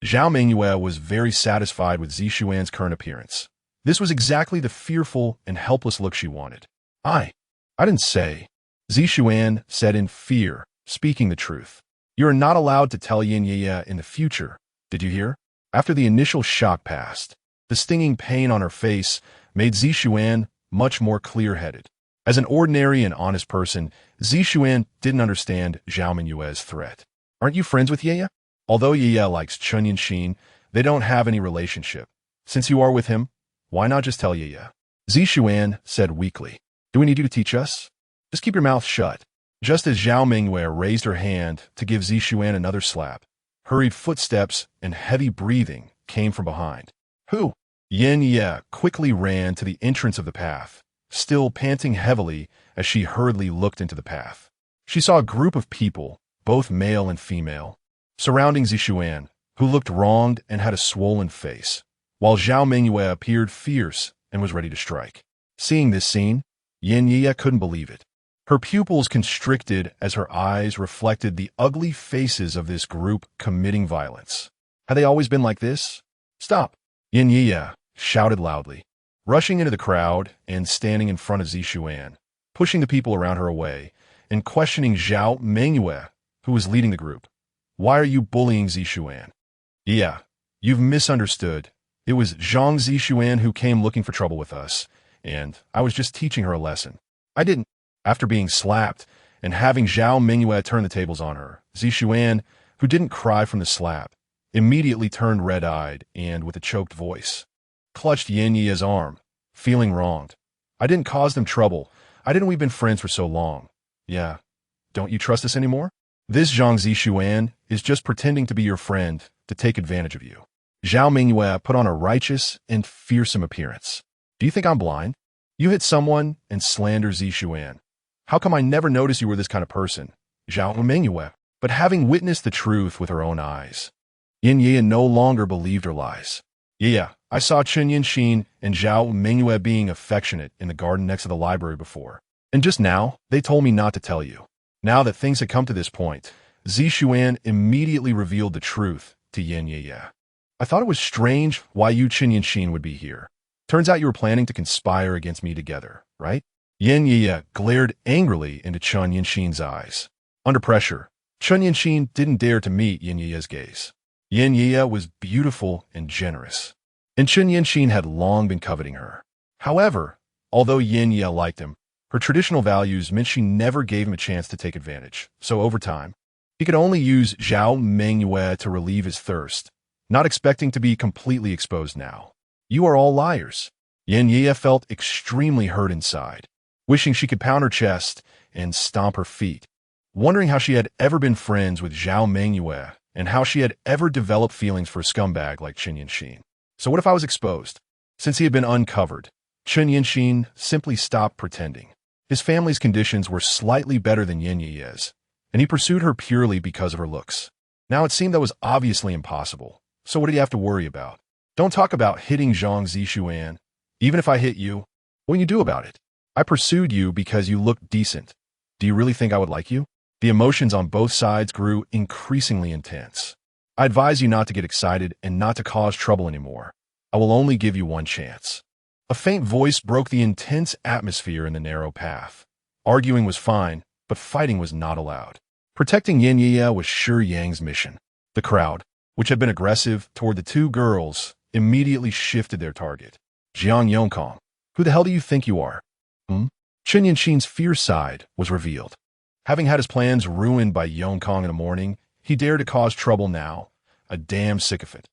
Zhao Mengyue was very satisfied with Zishuan's current appearance. This was exactly the fearful and helpless look she wanted. I didn't say. Zishuan said in fear, speaking the truth. You are not allowed to tell Yin Yi in the future. Did you hear? After the initial shock passed, the stinging pain on her face made Zishuan much more clear-headed. As an ordinary and honest person, Zishuan didn't understand Zhao Menyue's threat. Aren't you friends with Ye? Although Ye likes Chun-Yin, they don't have any relationship. Since you are with him, why not just tell Ye? Zishuan said weakly. Do we need you to teach us? Just keep your mouth shut. Just as Zhao Mengyue raised her hand to give Zishuan another slap, hurried footsteps and heavy breathing came from behind. Who? Yin Ye quickly ran to the entrance of the path, still panting heavily as she hurriedly looked into the path. She saw a group of people, both male and female, surrounding Zishuan, who looked wronged and had a swollen face, while Zhao Mengyue appeared fierce and was ready to strike. Seeing this scene, Yin Ye couldn't believe it. Her pupils constricted as her eyes reflected the ugly faces of this group committing violence. Had they always been like this? Stop! Yin Ye shouted loudly, rushing into the crowd and standing in front of Zishuan, pushing the people around her away, and questioning Zhao Mengyue, who was leading the group. Why are you bullying Zishuan? Yeah, you've misunderstood. It was Zhang Zishuan who came looking for trouble with us, and I was just teaching her a lesson. I didn't. After being slapped and having Zhao Mengyue turn the tables on her, Zishuan, who didn't cry from the slap, immediately turned red-eyed and, with a choked voice, clutched Yin Ye's arm, feeling wronged. I didn't cause them trouble. We've been friends for so long. Yeah, don't you trust us anymore? This Zhang Zishuan is just pretending to be your friend to take advantage of you. Zhao Mengyue put on a righteous and fearsome appearance. Do you think I'm blind? You hit someone and slander Zishuan. How come I never noticed you were this kind of person? Zhao Mengyue. But having witnessed the truth with her own eyes, Yin Ye no longer believed her lies. Yeah, I saw Chun-Yin and Zhao Mengyue being affectionate in the garden next to the library before. And just now, they told me not to tell you. Now that things had come to this point, Zishuan immediately revealed the truth to Yin Ye. I thought it was strange why you Chun-Yin would be here. Turns out you were planning to conspire against me together, right? Yin Ye glared angrily into Chun-Yin-Shin's eyes. Under pressure, Chun-Yin didn't dare to meet Yin Ye's gaze. Yin Ye was beautiful and generous, and Chun-Yin had long been coveting her. However, although Yin Ye liked him, her traditional values meant she never gave him a chance to take advantage. So over time, he could only use Zhao Mengyue to relieve his thirst, not expecting to be completely exposed now. You are all liars. Yin Ye felt extremely hurt inside, wishing she could pound her chest and stomp her feet, wondering how she had ever been friends with Zhao Mengyue and how she had ever developed feelings for a scumbag like Chun-Yin. So what if I was exposed? Since he had been uncovered, Chun-Yin simply stopped pretending. His family's conditions were slightly better than Yin Ye's, and he pursued her purely because of her looks. Now it seemed that was obviously impossible, so what did he have to worry about? Don't talk about hitting Zhang Zishuan. Even if I hit you, what can you do about it? I pursued you because you looked decent. Do you really think I would like you? The emotions on both sides grew increasingly intense. I advise you not to get excited and not to cause trouble anymore. I will only give you one chance. A faint voice broke the intense atmosphere in the narrow path. Arguing was fine, but fighting was not allowed. Protecting Yin Yi was Shiyang's mission. The crowd, which had been aggressive toward the two girls, immediately shifted their target. Jiang Yongkong, who the hell do you think you are? Chen Yanxin's fierce side was revealed. Having had his plans ruined by Yongkong in the morning, he dared to cause trouble now. A damn sycophant.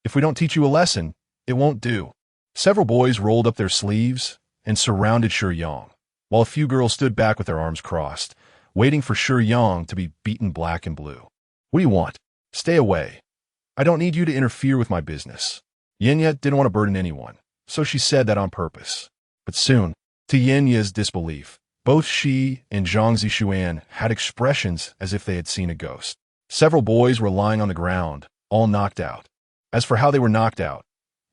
If we don't teach you a lesson, it won't do. Several boys rolled up their sleeves and surrounded Shiyang, while a few girls stood back with their arms crossed, waiting for Shiyang to be beaten black and blue. What do you want? Stay away. I don't need you to interfere with my business. Yinya didn't want to burden anyone, so she said that on purpose. But soon, to Yinya's disbelief, both she and Zhang Zishuan had expressions as if they had seen a ghost. Several boys were lying on the ground, all knocked out. As for how they were knocked out,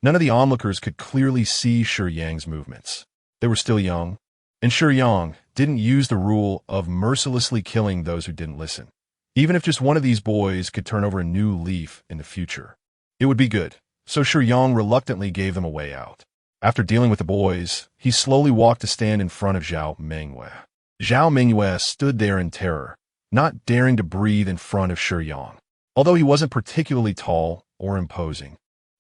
none of the onlookers could clearly see Shiyang's movements. They were still young, and Shiyang didn't use the rule of mercilessly killing those who didn't listen. Even if just one of these boys could turn over a new leaf in the future, it would be good. So Shiyang reluctantly gave them a way out. After dealing with the boys, he slowly walked to stand in front of Zhao Mengyue. Zhao Mengyue stood there in terror, not daring to breathe in front of Shiyang. Although he wasn't particularly tall or imposing,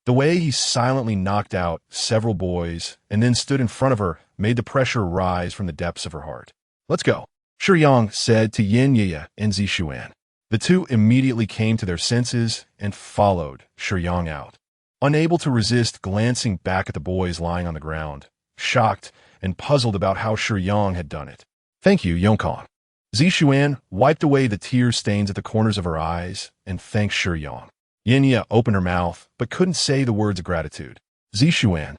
the way he silently knocked out several boys and then stood in front of her made the pressure rise from the depths of her heart. Let's go, Shiyang said to Yin Yi and Zishuan. The two immediately came to their senses and followed Shiyang out. Unable to resist glancing back at the boys lying on the ground, shocked and puzzled about how Shiyang had done it. Thank you, Yongkong. Zishuan wiped away the tear stains at the corners of her eyes and thanked Shiyang. Yinya opened her mouth, but couldn't say the words of gratitude. Zishuan.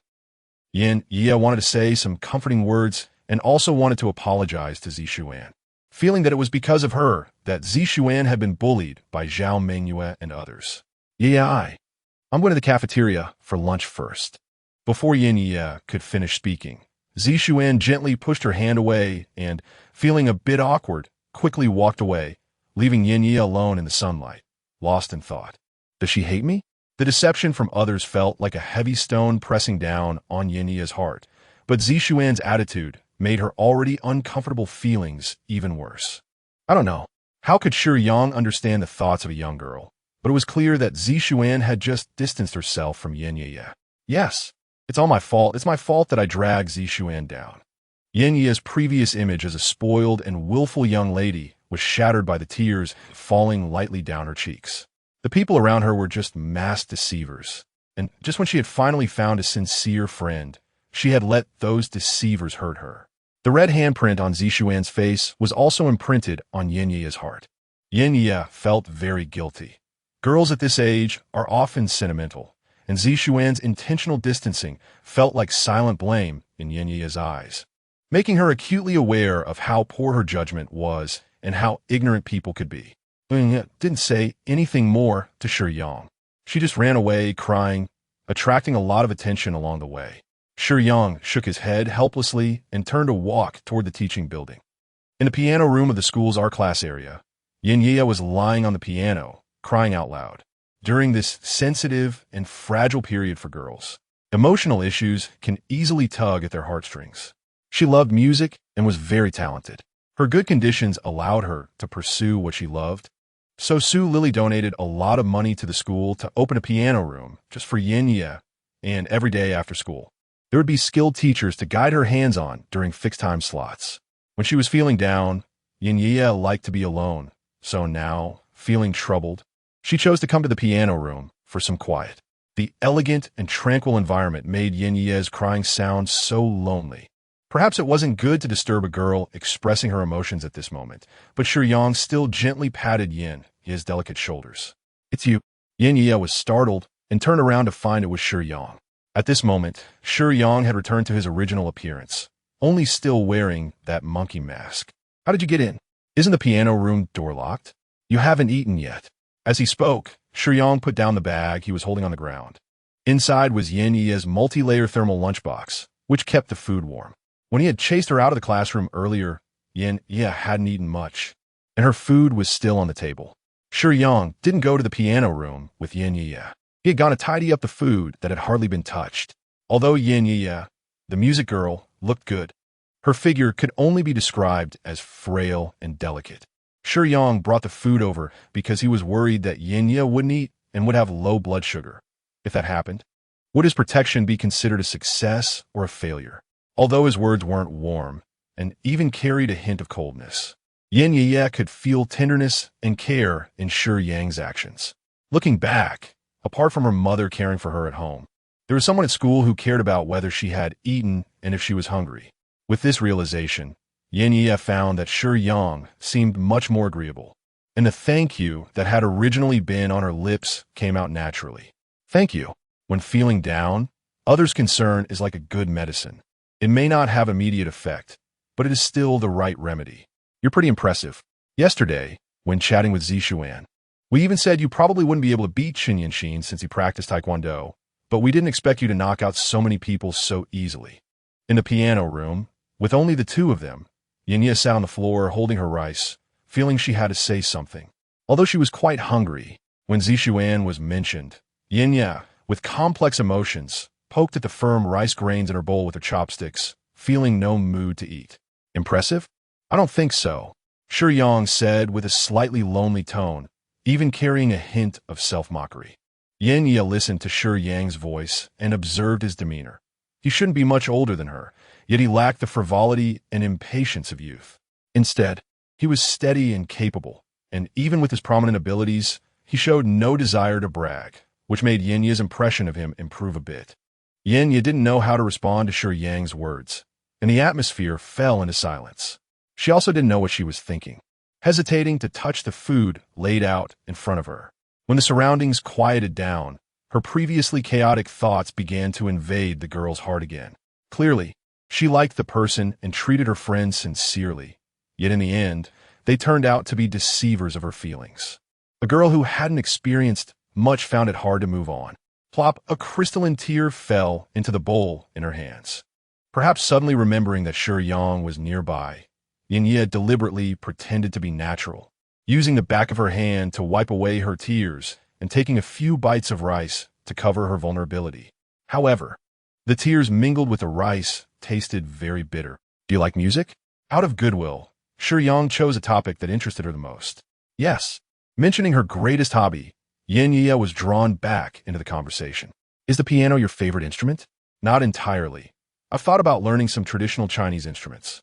Yin Yi wanted to say some comforting words and also wanted to apologize to Zishuan, feeling that it was because of her that Zishuan had been bullied by Zhao Mengyue and others. I'm going to the cafeteria for lunch first. Before Yin Yi could finish speaking, Zishuan gently pushed her hand away and, feeling a bit awkward, quickly walked away, leaving Yin Yi alone in the sunlight, lost in thought. Does she hate me? The deception from others felt like a heavy stone pressing down on Yin Yi's heart, but Zishuan's attitude made her already uncomfortable feelings even worse. I don't know. How could Shiyang understand the thoughts of a young girl? But it was clear that Zishuan had just distanced herself from Yin Yi. Yes, it's all my fault. It's my fault that I dragged Zishuan down. Yin Yi's previous image as a spoiled and willful young lady was shattered by the tears falling lightly down her cheeks. The people around her were just masked deceivers, and just when she had finally found a sincere friend, she had let those deceivers hurt her. The red handprint on Zishuan's face was also imprinted on Yin Yi's heart. Yin Yi felt very guilty. Girls at this age are often sentimental, and Zishuan's intentional distancing felt like silent blame in Yin Yi's eyes, making her acutely aware of how poor her judgment was and how ignorant people could be. Yin didn't say anything more to Shiyang. She just ran away, crying, attracting a lot of attention along the way. Shiyang shook his head helplessly and turned to walk toward the teaching building. In the piano room of the school's art class area, Yin Yi was lying on the piano, crying out loud. During this sensitive and fragile period for girls, emotional issues can easily tug at their heartstrings. She loved music and was very talented. Her good conditions allowed her to pursue what she loved. So Su Lily donated a lot of money to the school to open a piano room just for Yin Yi, and every day after school, there would be skilled teachers to guide her hands-on during fixed-time slots. When she was feeling down, Yin Yi liked to be alone, so now, feeling troubled, she chose to come to the piano room for some quiet. The elegant and tranquil environment made Yin Yi's crying sound so lonely. Perhaps it wasn't good to disturb a girl expressing her emotions at this moment, but Shiyang still gently patted Yin Yi's delicate shoulders. It's you. Yin Yi was startled and turned around to find it was Shiyang. At this moment, Shiyang had returned to his original appearance, only still wearing that monkey mask. How did you get in? Isn't the piano room door locked? You haven't eaten yet. As he spoke, Shiyang put down the bag he was holding on the ground. Inside was Yin Yi's multi-layer thermal lunchbox, which kept the food warm. When he had chased her out of the classroom earlier, Yin Yi hadn't eaten much, and her food was still on the table. Shiyang didn't go to the piano room with Yin Yi. He had gone to tidy up the food that had hardly been touched. Although Yin Yi The music girl looked good. Her figure could only be described as frail and delicate. Shiyang brought the food over because he was worried that Yinya wouldn't eat and would have low blood sugar. If that happened, would his protection be considered a success or a failure? Although his words weren't warm and even carried a hint of coldness, Yinya could feel tenderness and care in Shiyang's actions. Looking back, apart from her mother caring for her at home, there was someone at school who cared about whether she had eaten and if she was hungry. With this realization, Yinya found that Shiyang seemed much more agreeable, and the thank you that had originally been on her lips came out naturally. Thank you. When feeling down, others' concern is like a good medicine. It may not have immediate effect, but it is still the right remedy. You're pretty impressive. Yesterday, when chatting with Zishuan, we even said you probably wouldn't be able to beat Shin since he practiced Taekwondo, but we didn't expect you to knock out so many people so easily. In the piano room, with only the two of them, Yinya sat on the floor holding her rice, feeling she had to say something. Although she was quite hungry, when Zishuan was mentioned, Yinya, with complex emotions, poked at the firm rice grains in her bowl with her chopsticks, feeling no mood to eat. Impressive? I don't think so, Shiyang said with a slightly lonely tone, even carrying a hint of self-mockery. Yinya listened to Shiyang's voice and observed his demeanor. He shouldn't be much older than her, yet he lacked the frivolity and impatience of youth. Instead, he was steady and capable, and even with his prominent abilities, he showed no desire to brag, which made Yinya's impression of him improve a bit. Yinya didn't know how to respond to Shiyang's words, and the atmosphere fell into silence. She also didn't know what she was thinking, hesitating to touch the food laid out in front of her. When the surroundings quieted down, her previously chaotic thoughts began to invade the girl's heart again. Clearly, she liked the person and treated her friends sincerely, yet in the end, they turned out to be deceivers of her feelings. A girl who hadn't experienced much found it hard to move on. Plop, a crystalline tear fell into the bowl in her hands. Perhaps suddenly remembering that Shiyang was nearby, Yinya deliberately pretended to be natural, using the back of her hand to wipe away her tears and taking a few bites of rice to cover her vulnerability. However, the tears mingled with the rice tasted very bitter. Do you like music? Out of goodwill, Shiyang chose a topic that interested her the most. Yes. Mentioning her greatest hobby, Yinya was drawn back into the conversation. Is the piano your favorite instrument? Not entirely. I've thought about learning some traditional Chinese instruments.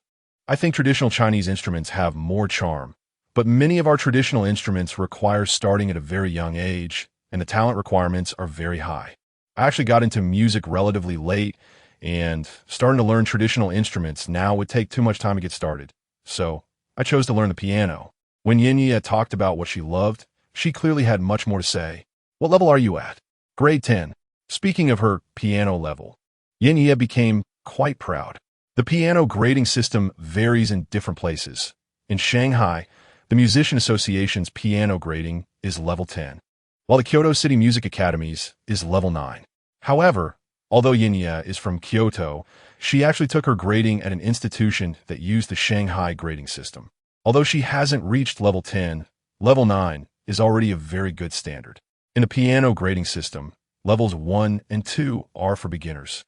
I think traditional Chinese instruments have more charm, but many of our traditional instruments require starting at a very young age, and the talent requirements are very high. I actually got into music relatively late, and starting to learn traditional instruments now would take too much time to get started. So, I chose to learn the piano. When Yinya talked about what she loved, she clearly had much more to say. What level are you at? Grade 10. Speaking of her piano level, Yinya became quite proud. The piano grading system varies in different places. In Shanghai, the Musician Association's piano grading is level 10, while the Kyoto City Music Academy's is level 9. However, although Yinya is from Kyoto, she actually took her grading at an institution that used the Shanghai grading system. Although she hasn't reached level 10, level 9 is already a very good standard. In the piano grading system, levels 1 and 2 are for beginners.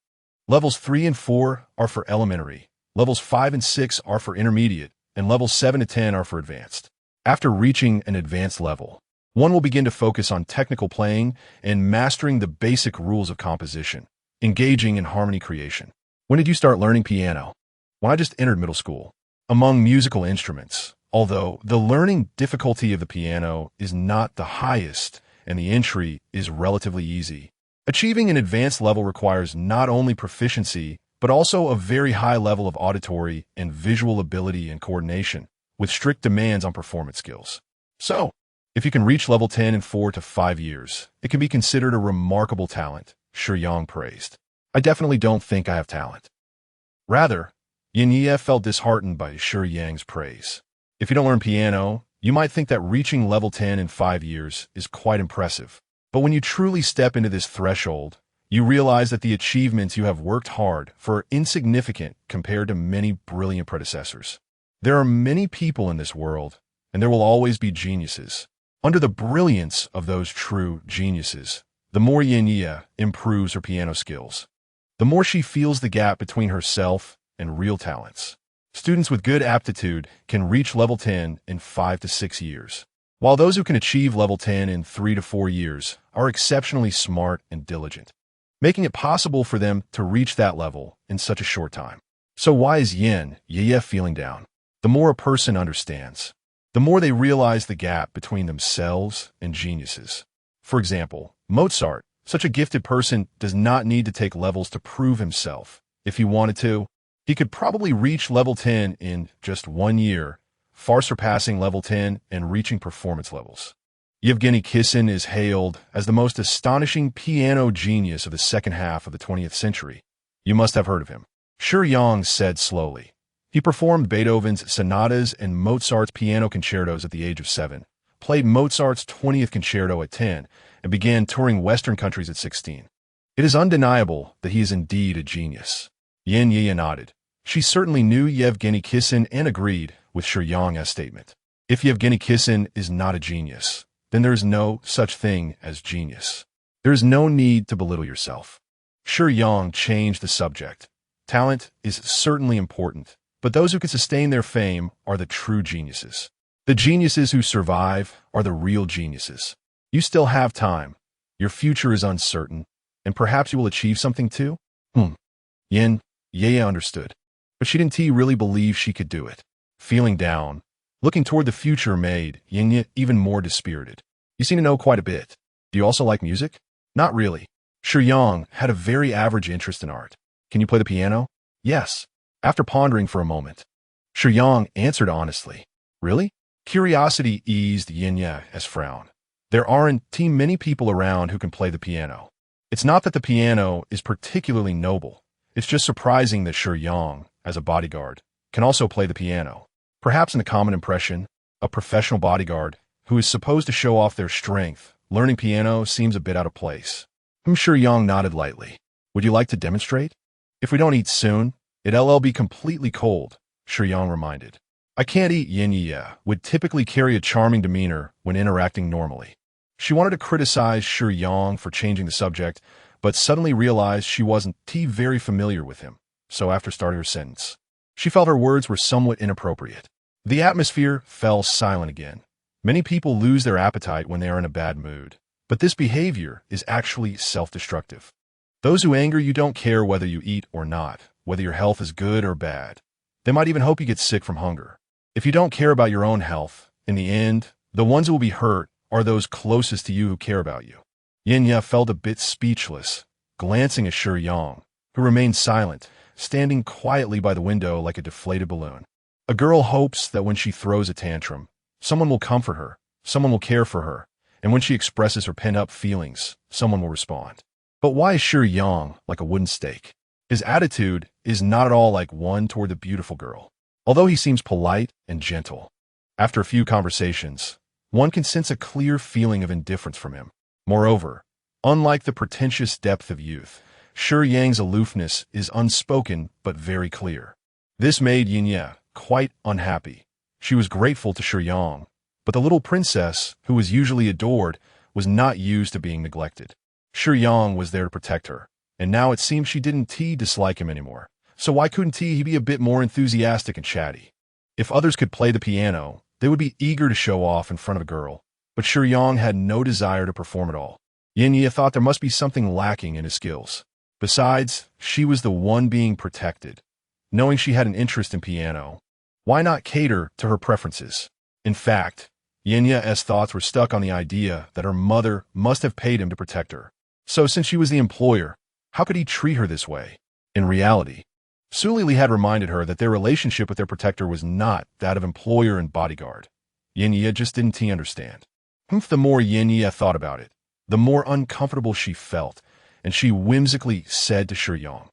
Levels 3 and 4 are for elementary, levels 5 and 6 are for intermediate, and levels 7 to 10 are for advanced. After reaching an advanced level, one will begin to focus on technical playing and mastering the basic rules of composition, engaging in harmony creation. When did you start learning piano? When I just entered middle school. Among musical instruments, although the learning difficulty of the piano is not the highest and the entry is relatively easy, achieving an advanced level requires not only proficiency, but also a very high level of auditory and visual ability and coordination, with strict demands on performance skills. So, if you can reach level 10 in 4 to 5 years, it can be considered a remarkable talent, Shiyang praised. I definitely don't think I have talent. Rather, Yinya felt disheartened by Shiyang's praise. If you don't learn piano, you might think that reaching level 10 in 5 years is quite impressive. But when you truly step into this threshold, you realize that the achievements you have worked hard for are insignificant compared to many brilliant predecessors. There are many people in this world, and there will always be geniuses. Under the brilliance of those true geniuses, the more Yinya improves her piano skills. the more she feels the gap between herself and real talents. Students with good aptitude can reach level 10 in 5 to 6 years, while those who can achieve level 10 in 3 to 4 years are exceptionally smart and diligent, making it possible for them to reach that level in such a short time. So why is Ye feeling down? The more a person understands, the more they realize the gap between themselves and geniuses. For example, Mozart, such a gifted person, does not need to take levels to prove himself. If he wanted to, he could probably reach level 10 in just 1 year, far surpassing level 10 and reaching performance levels. Yevgeny Kissin is hailed as the most astonishing piano genius of the second half of the 20th century. You must have heard of him. Shiyang said slowly. He performed Beethoven's sonatas and Mozart's piano concertos at the age of 7, played Mozart's 20th concerto at 10, and began touring Western countries at 16. It is undeniable that he is indeed a genius. Ye nodded. She certainly knew Yevgeny Kissin and agreed with Shiyang's statement. If Yevgeny Kissin is not a genius, then there is no such thing as genius. There is no need to belittle yourself. Shiyang changed the subject. Talent is certainly important, but those who can sustain their fame are the true geniuses. The geniuses who survive are the real geniuses. You still have time. Your future is uncertain, and perhaps you will achieve something too? Ye understood, but she didn't really believe she could do it. Feeling down, looking toward the future made Ye even more dispirited. You seem to know quite a bit. Do you also like music? Not really. Shiyang had a very average interest in art. Can you play the piano? Yes. After pondering for a moment, Shiyang answered honestly. Really? Curiosity eased Ye's frown. There aren't many people around who can play the piano. It's not that the piano is particularly noble. It's just surprising that Shiyang, as a bodyguard, can also play the piano. Perhaps in a common impression, a professional bodyguard who is supposed to show off their strength, learning piano seems a bit out of place. Shiyang nodded lightly. Would you like to demonstrate? If we don't eat soon, it'll be completely cold, Shiyang reminded. I can't eat. Ye would typically carry a charming demeanor when interacting normally. She wanted to criticize Shiyang for changing the subject, but suddenly realized she wasn't very familiar with him. So after starting her sentence, she felt her words were somewhat inappropriate. The atmosphere fell silent again. Many people lose their appetite when they are in a bad mood, but this behavior is actually self-destructive. Those who anger you don't care whether you eat or not, whether your health is good or bad. They might even hope you get sick from hunger. If you don't care about your own health, in the end, the ones who will be hurt are those closest to you who care about you. Ye felt a bit speechless, glancing at Shiyang, who remained silent, standing quietly by the window like a deflated balloon. A girl hopes that when she throws a tantrum, someone will comfort her, someone will care for her, and when she expresses her pent-up feelings, someone will respond. But why is Shiyang like a wooden stake? His attitude is not at all like one toward the beautiful girl, although he seems polite and gentle. After a few conversations, one can sense a clear feeling of indifference from him. Moreover, unlike the pretentious depth of youth, Shiyang's aloofness is unspoken but very clear. This made Ye quite unhappy. She was grateful to Shiyang, but the little princess, who was usually adored, was not used to being neglected. Shiyang was there to protect her, and now it seemed she didn't dislike him anymore. So why couldn't he be a bit more enthusiastic and chatty? If others could play the piano, they would be eager to show off in front of a girl, but Shiyang had no desire to perform at all. Ye thought there must be something lacking in his skills. Besides, she was the one being protected. Knowing she had an interest in piano, why not cater to her preferences? In fact, Ye's thoughts were stuck on the idea that her mother must have paid him to protect her. So since she was the employer, how could he treat her this way? In reality, Sulili had reminded her that their relationship with their protector was not that of employer and bodyguard. Ye just didn't understand. The more Ye thought about it, the more uncomfortable she felt, and she whimsically said to Shiyang,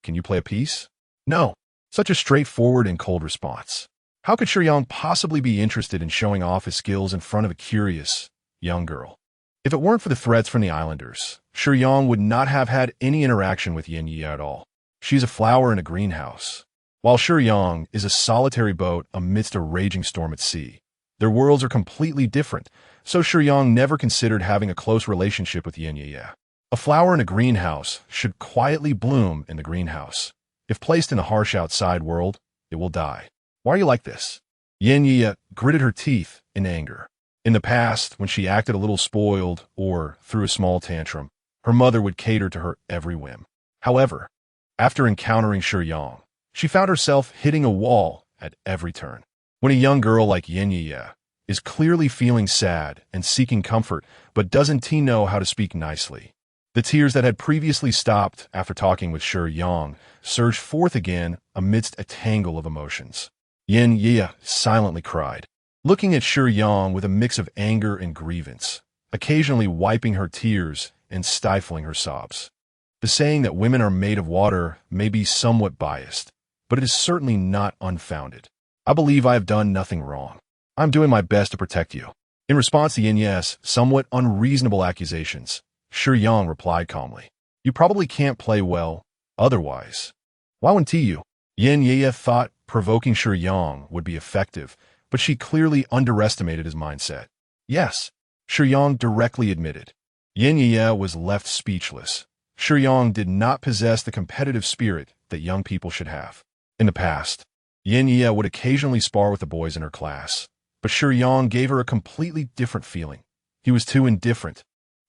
"Can you play a piece?" "No." Such a straightforward and cold response. How could Shiyang possibly be interested in showing off his skills in front of a curious, young girl? If it weren't for the threats from the islanders, Shiyang would not have had any interaction with Ye at all. She's a flower in a greenhouse, while Shiyang is a solitary boat amidst a raging storm at sea. Their worlds are completely different, so Shiyang never considered having a close relationship with Ye. A flower in a greenhouse should quietly bloom in the greenhouse. If placed in a harsh outside world, it will die. Why are you like this? Yin Yi gritted her teeth in anger. In the past, when she acted a little spoiled or threw a small tantrum, her mother would cater to her every whim. However, after encountering Shiyang, she found herself hitting a wall at every turn. When a young girl like Yin Yi is clearly feeling sad and seeking comfort, but doesn't know how to speak nicely, the tears that had previously stopped after talking with Shiyang surged forth again amidst a tangle of emotions. Yin Yi silently cried, looking at Shiyang with a mix of anger and grievance, occasionally wiping her tears and stifling her sobs. The saying that women are made of water may be somewhat biased, but it is certainly not unfounded. I believe I have done nothing wrong. I'm doing my best to protect you. In response to Yin Yi's somewhat unreasonable accusations, Shiyang replied calmly, you probably can't play well otherwise. Why wouldn't you? Yin Yi thought provoking Shiyang would be effective, but she clearly underestimated his mindset. Yes, Shiyang directly admitted. Yin Yi was left speechless. Shiyang did not possess the competitive spirit that young people should have. In the past, Yin Yi would occasionally spar with the boys in her class, but Shiyang gave her a completely different feeling. He was too indifferent,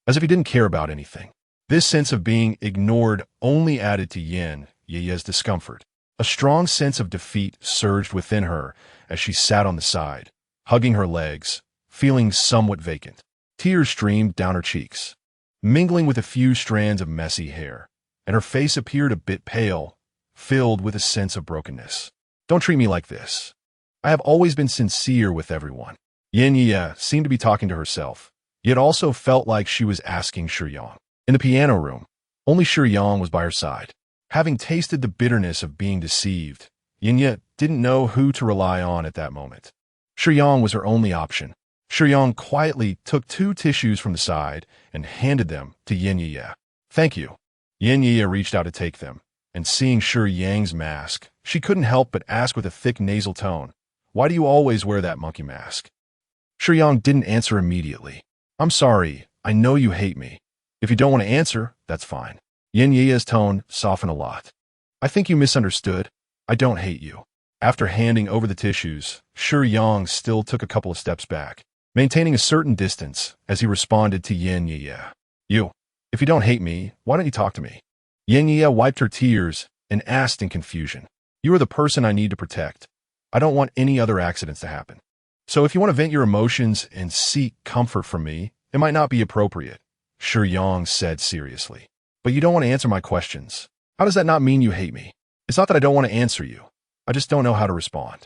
as if he didn't care about anything. This sense of being ignored only added to Yin Yi's discomfort. A strong sense of defeat surged within her as she sat on the side, hugging her legs, feeling somewhat vacant. Tears streamed down her cheeks, mingling with a few strands of messy hair, and her face appeared a bit pale, filled with a sense of brokenness. Don't treat me like this. I have always been sincere with everyone. Yin Yi seemed to be talking to herself, yet also felt like she was asking Shiyang. In the piano room, only Shiyang was by her side. Having tasted the bitterness of being deceived, Yin Yi didn't know who to rely on at that moment. Shiyang was her only option. Shiyang quietly took 2 tissues from the side and handed them to Yin Yi. Thank you. Yin Yi reached out to take them, and seeing Shiyang's mask, she couldn't help but ask with a thick nasal tone, why do you always wear that monkey mask? Shiyang didn't answer immediately. I'm sorry, I know you hate me. If you don't want to answer, that's fine. Yin Yi's tone softened a lot. I think you misunderstood. I don't hate you. After handing over the tissues, Shiyang still took a couple of steps back, maintaining a certain distance as he responded to Yin Yi. If you don't hate me, why don't you talk to me? Yin Yi wiped her tears and asked in confusion. You are the person I need to protect. I don't want any other accidents to happen. So if you want to vent your emotions and seek comfort from me, it might not be appropriate, Shiyang said seriously. But you don't want to answer my questions. How does that not mean you hate me? It's not that I don't want to answer you. I just don't know how to respond.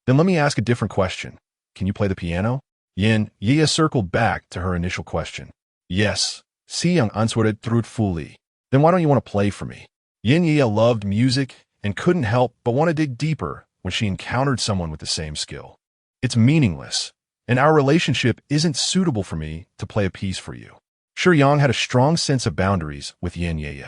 Then let me ask a different question. Can you play the piano? Yin Yi circled back to her initial question. Yes, Shiyang answered truthfully. Then why don't you want to play for me? Yin Yi loved music and couldn't help but want to dig deeper when she encountered someone with the same skill. It's meaningless, and our relationship isn't suitable for me to play a piece for you. Shiyang had a strong sense of boundaries with Yin Yi.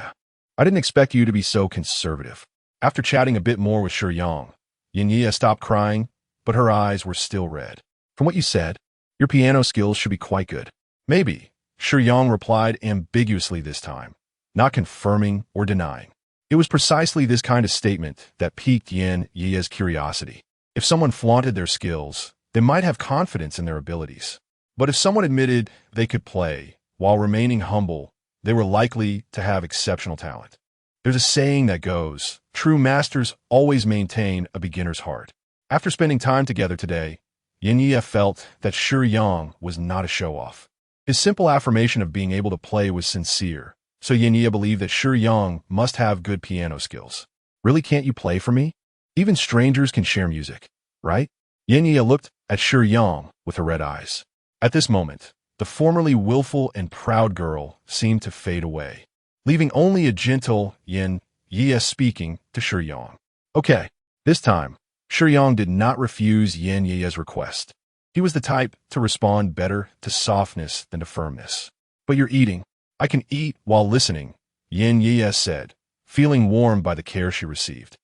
I didn't expect you to be so conservative. After chatting a bit more with Shiyang, Yin Yi stopped crying, but her eyes were still red. From what you said, your piano skills should be quite good. Maybe, Shiyang replied ambiguously this time, not confirming or denying. It was precisely this kind of statement that piqued Yin Yi's curiosity. If someone flaunted their skills, they might have confidence in their abilities. But if someone admitted they could play while remaining humble, they were likely to have exceptional talent. There's a saying that goes, true masters always maintain a beginner's heart. After spending time together today, Yin Yi felt that Shiyang was not a show-off. His simple affirmation of being able to play was sincere, so Yin Yi believed that Shiyang must have good piano skills. Really, can't you play for me? Even strangers can share music, right? Yin Yi looked at Shiyang with her red eyes. At this moment, the formerly willful and proud girl seemed to fade away, leaving only a gentle Yin Yi speaking to Shiyang. Okay, this time, Shiyang did not refuse Yin Yi's request. He was the type to respond better to softness than to firmness. But you're eating. I can eat while listening, Yin Yi said, feeling warmed by the care she received.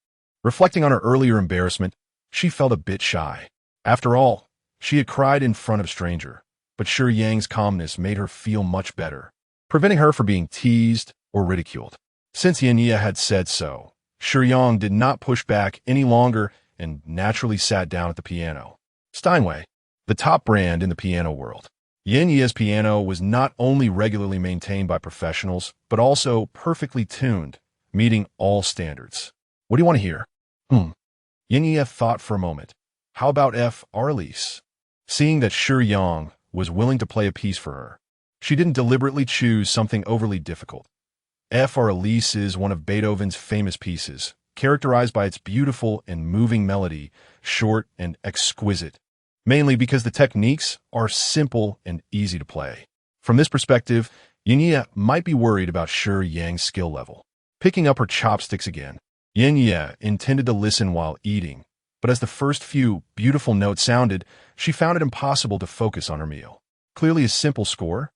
Reflecting on her earlier embarrassment, she felt a bit shy. After all, she had cried in front of a stranger, but Shiyang's calmness made her feel much better. preventing her from being teased or ridiculed. Since Yinya had said so, Shiyang did not push back any longer and naturally sat down at the piano. Steinway, the top brand in the piano world. Yinya's piano was not only regularly maintained by professionals, but also perfectly tuned, meeting all standards. What do you want to hear? Yinya thought for a moment. How about IrrelevantContent? Seeing that Shiyang was willing to play a piece for her, she didn't deliberately choose something overly difficult. IrrelevantContent is one of Beethoven's famous pieces, characterized by its beautiful and moving melody, short and exquisite, mainly because the techniques are simple and easy to play. From this perspective, Yinya might be worried about Shiyang's skill level. Picking up her chopsticks again, Yinya intended to listen while eating, but as the first few beautiful notes sounded, she found it impossible to focus on her meal. Clearly a simple score.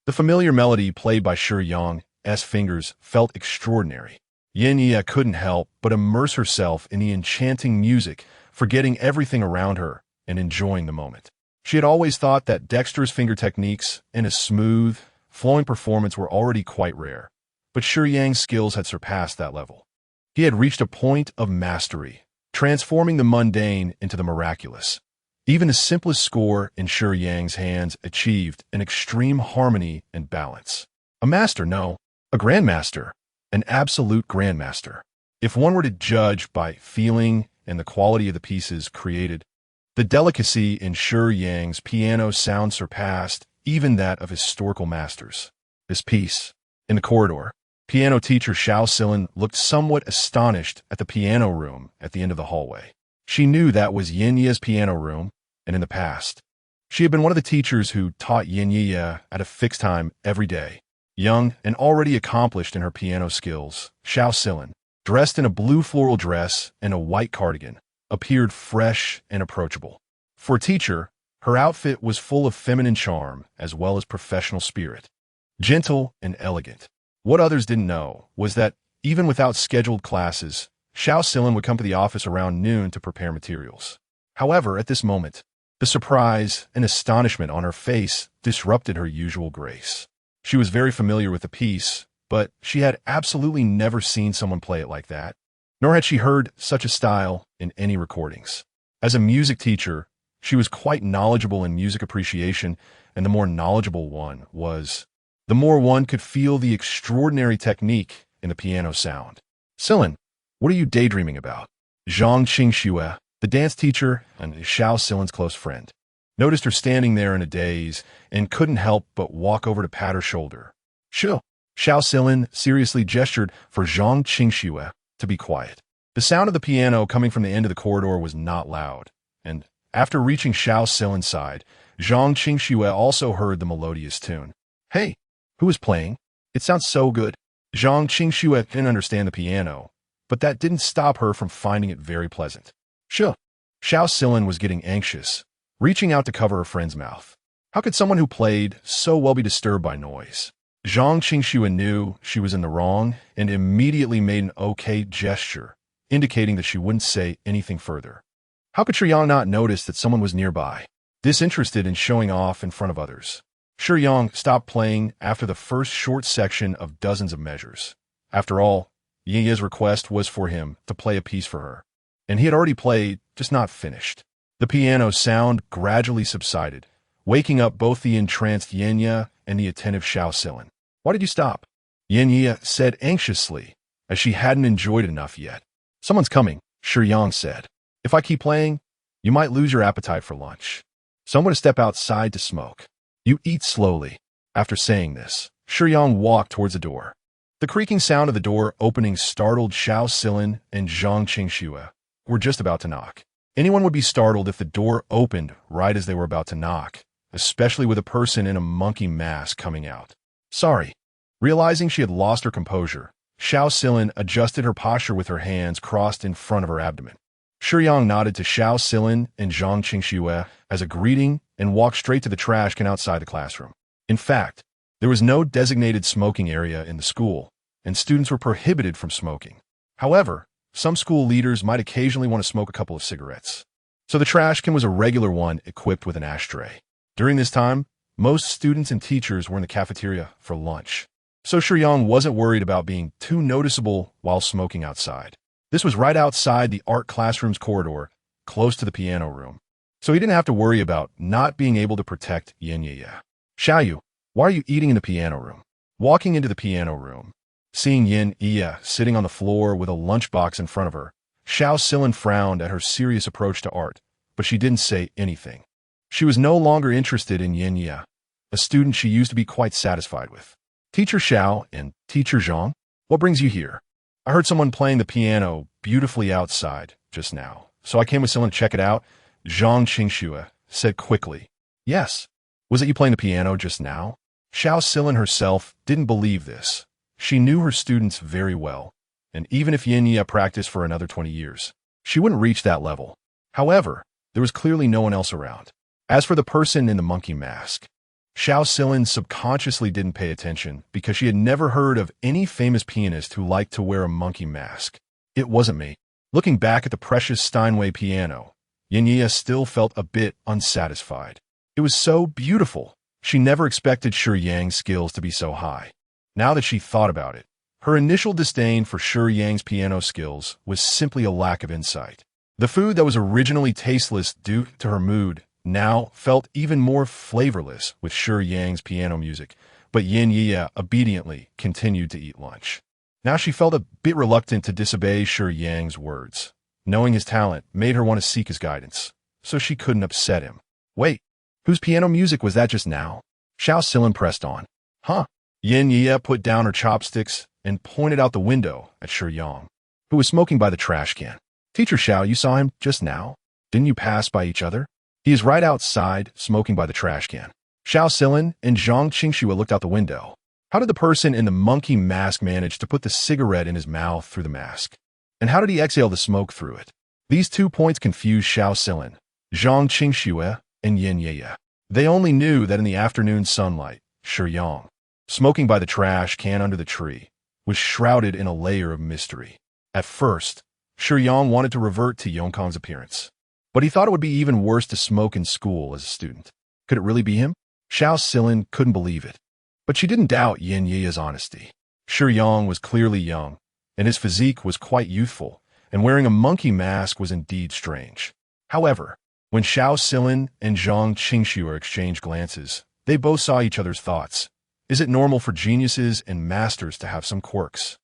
The familiar melody played by Shiyang's fingers felt extraordinary. Yinya couldn't help but immerse herself in the enchanting music, forgetting everything around her and enjoying the moment. She had always thought that dexterous finger techniques and a smooth, flowing performance were already quite rare, but Shiyang's skills had surpassed that level. He had reached a point of mastery, transforming the mundane into the miraculous. Even the simplest score in Shiyang's hands achieved an extreme harmony and balance. A master, no, a grandmaster, an absolute grandmaster. If one were to judge by feeling and the quality of the pieces created, the delicacy in Shiyang's piano sound surpassed even that of historical masters. This piece, in the corridor, piano teacher Shiyang looked somewhat astonished at the piano room at the end of the hallway. She knew that was Yinya's piano room, and in the past, she had been one of the teachers who taught Yinya at a fixed time every day. Young and already accomplished in her piano skills, Shiyang, dressed in a blue floral dress and a white cardigan, appeared fresh and approachable. For a teacher, her outfit was full of feminine charm as well as professional spirit. Gentle and elegant. What others didn't know was that, even without scheduled classes, Shiyang would come to the office around noon to prepare materials. However, at this moment, the surprise and astonishment on her face disrupted her usual grace. She was very familiar with the piece, but she had absolutely never seen someone play it like that, nor had she heard such a style in any recordings. As a music teacher, she was quite knowledgeable in music appreciation, and the more knowledgeable one was, the more one could feel the extraordinary technique in the piano sound. Silin, what are you daydreaming about? Zhang Qingxue, the dance teacher and Shiyang's close friend, noticed her standing there in a daze and couldn't help but walk over to pat her shoulder. Sure. Shiyang seriously gestured for Zhang Qingxue to be quiet. The sound of the piano coming from the end of the corridor was not loud, and after reaching Shiyang's side, Zhang Qingxue also heard the melodious tune. Hey, who is playing? It sounds so good. Zhang Qingxue didn't understand the piano, but that didn't stop her from finding it very pleasant. Sure. Shiyang was getting anxious, reaching out to cover her friend's mouth. How could someone who played so well be disturbed by noise? Zhang Qingxue knew she was in the wrong and immediately made an okay gesture, indicating that she wouldn't say anything further. How could Shiyang not notice that someone was nearby, disinterested in showing off in front of others? Shiyang stopped playing after the first short section of dozens of measures. After all, Yinya's request was for him to play a piece for her, and he had already played, just not finished. The piano sound gradually subsided, waking up both the entranced Yinya and the attentive Shiyang. Why did you stop? Yinya said anxiously, as she hadn't enjoyed enough yet. Someone's coming, Shiyang said. If I keep playing, you might lose your appetite for lunch. So I'm going to step outside to smoke. You eat slowly. After saying this, Shiyang walked towards the door. The creaking sound of the door opening startled Shiyang and Zhang Qingxue, who were just about to knock. Anyone would be startled if the door opened right as they were about to knock, especially with a person in a monkey mask coming out. Sorry. Realizing she had lost her composure, Shiyang adjusted her posture with her hands crossed in front of her abdomen. Shiyang nodded to Shiyang and Zhang Qingxue as a greeting and walked straight to the trash can outside the classroom. In fact, there was no designated smoking area in the school, and students were prohibited from smoking. However, some school leaders might occasionally want to smoke a couple of cigarettes. So the trash can was a regular one equipped with an ashtray. During this time, Most students and teachers were in the cafeteria for lunch, so Shiyang wasn't worried about being too noticeable while smoking outside. This was right outside the art classroom's corridor, close to the piano room, so he didn't have to worry about not being able to protect Yin Yi. Xiaoyu, why are you eating in the piano room? Walking into the piano room, seeing Yin Yi sitting on the floor with a lunchbox in front of her, Xiao Silin frowned at her serious approach to art, but she didn't say anything. She was no longer interested in Yin Yi, a student she used to be quite satisfied with. Teacher Xiao and Teacher Zhang, what brings you here? I heard someone playing the piano beautifully outside just now, so I came with Silin to check it out, Zhang Qingxue said quickly. Yes. Was it you playing the piano just now? Xiao Silin herself didn't believe this. She knew her students very well, and even if Yin Yi practiced for another 20 years, she wouldn't reach that level. However, there was clearly no one else around. As for the person in the monkey mask, Xiao Silin subconsciously didn't pay attention because she had never heard of any famous pianist who liked to wear a monkey mask. It wasn't me. Looking back at the precious Steinway piano, Yin Yi still felt a bit unsatisfied. It was so beautiful. She never expected Shiyang's skills to be so high. Now that she thought about it, her initial disdain for Shiyang's piano skills was simply a lack of insight. The food that was originally tasteless due to her mood now felt even more flavorless with Shiyang's piano music, but Yin Yi obediently continued to eat lunch. Now she felt a bit reluctant to disobey Shiyang's words. Knowing his talent made her want to seek his guidance, so she couldn't upset him. Wait, whose piano music was that just now? Xiao Silin pressed on. Huh? Yin Yi put down her chopsticks and pointed out the window at Shiyang, who was smoking by the trash can. Teacher Xiao, you saw him just now? Didn't you pass by each other? He is right outside, smoking by the trash can. Xiao Silin and Zhang Qingxue looked out the window. How did the person in the monkey mask manage to put the cigarette in his mouth through the mask? And how did he exhale the smoke through it? These 2 points confused Xiao Silin, Zhang Qingxue, and Yin Yi. They only knew that in the afternoon sunlight, Shiyang, smoking by the trash can under the tree, was shrouded in a layer of mystery. At first, Shiyang wanted to revert to Yongkong's appearance, but he thought it would be even worse to smoke in school as a student. Could it really be him? Xiao Silin couldn't believe it, but she didn't doubt Yin Yi's honesty. Shiyang was clearly young, and his physique was quite youthful, and wearing a monkey mask was indeed strange. However, when Xiao Silin and Zhang Qingxue exchanged glances, they both saw each other's thoughts. Is it normal for geniuses and masters to have some quirks?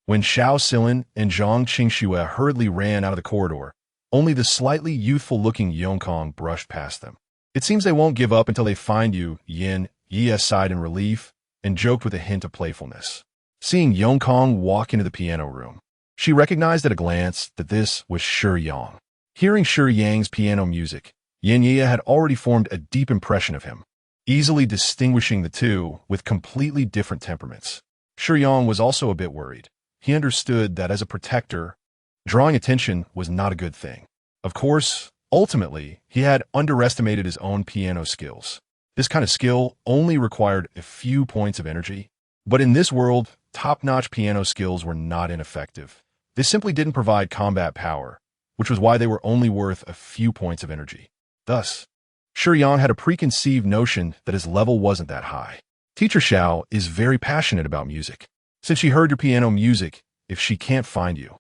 When Xiao Silin and Zhang Qingxue hurriedly ran out of the corridor, only the slightly youthful-looking Yongkong brushed past them. It seems they won't give up until they find you, Yin Yi sighed in relief and joked with a hint of playfulness. Seeing Yongkong walk into the piano room, she recognized at a glance that this was Shiyang. Hearing Shiyang's piano music, Yin Yi had already formed a deep impression of him, easily distinguishing the two with completely different temperaments. Shiyang was also a bit worried. He understood that as a protector, drawing attention was not a good thing. Of course, ultimately, he had underestimated his own piano skills. This kind of skill only required a few points of energy, but in this world, top-notch piano skills were not ineffective. They simply didn't provide combat power, which was why they were only worth a few points of energy. Thus, Shiyang had a preconceived notion that his level wasn't that high. Teacher Xiao is very passionate about music. Since she heard your piano music, if she can't find you,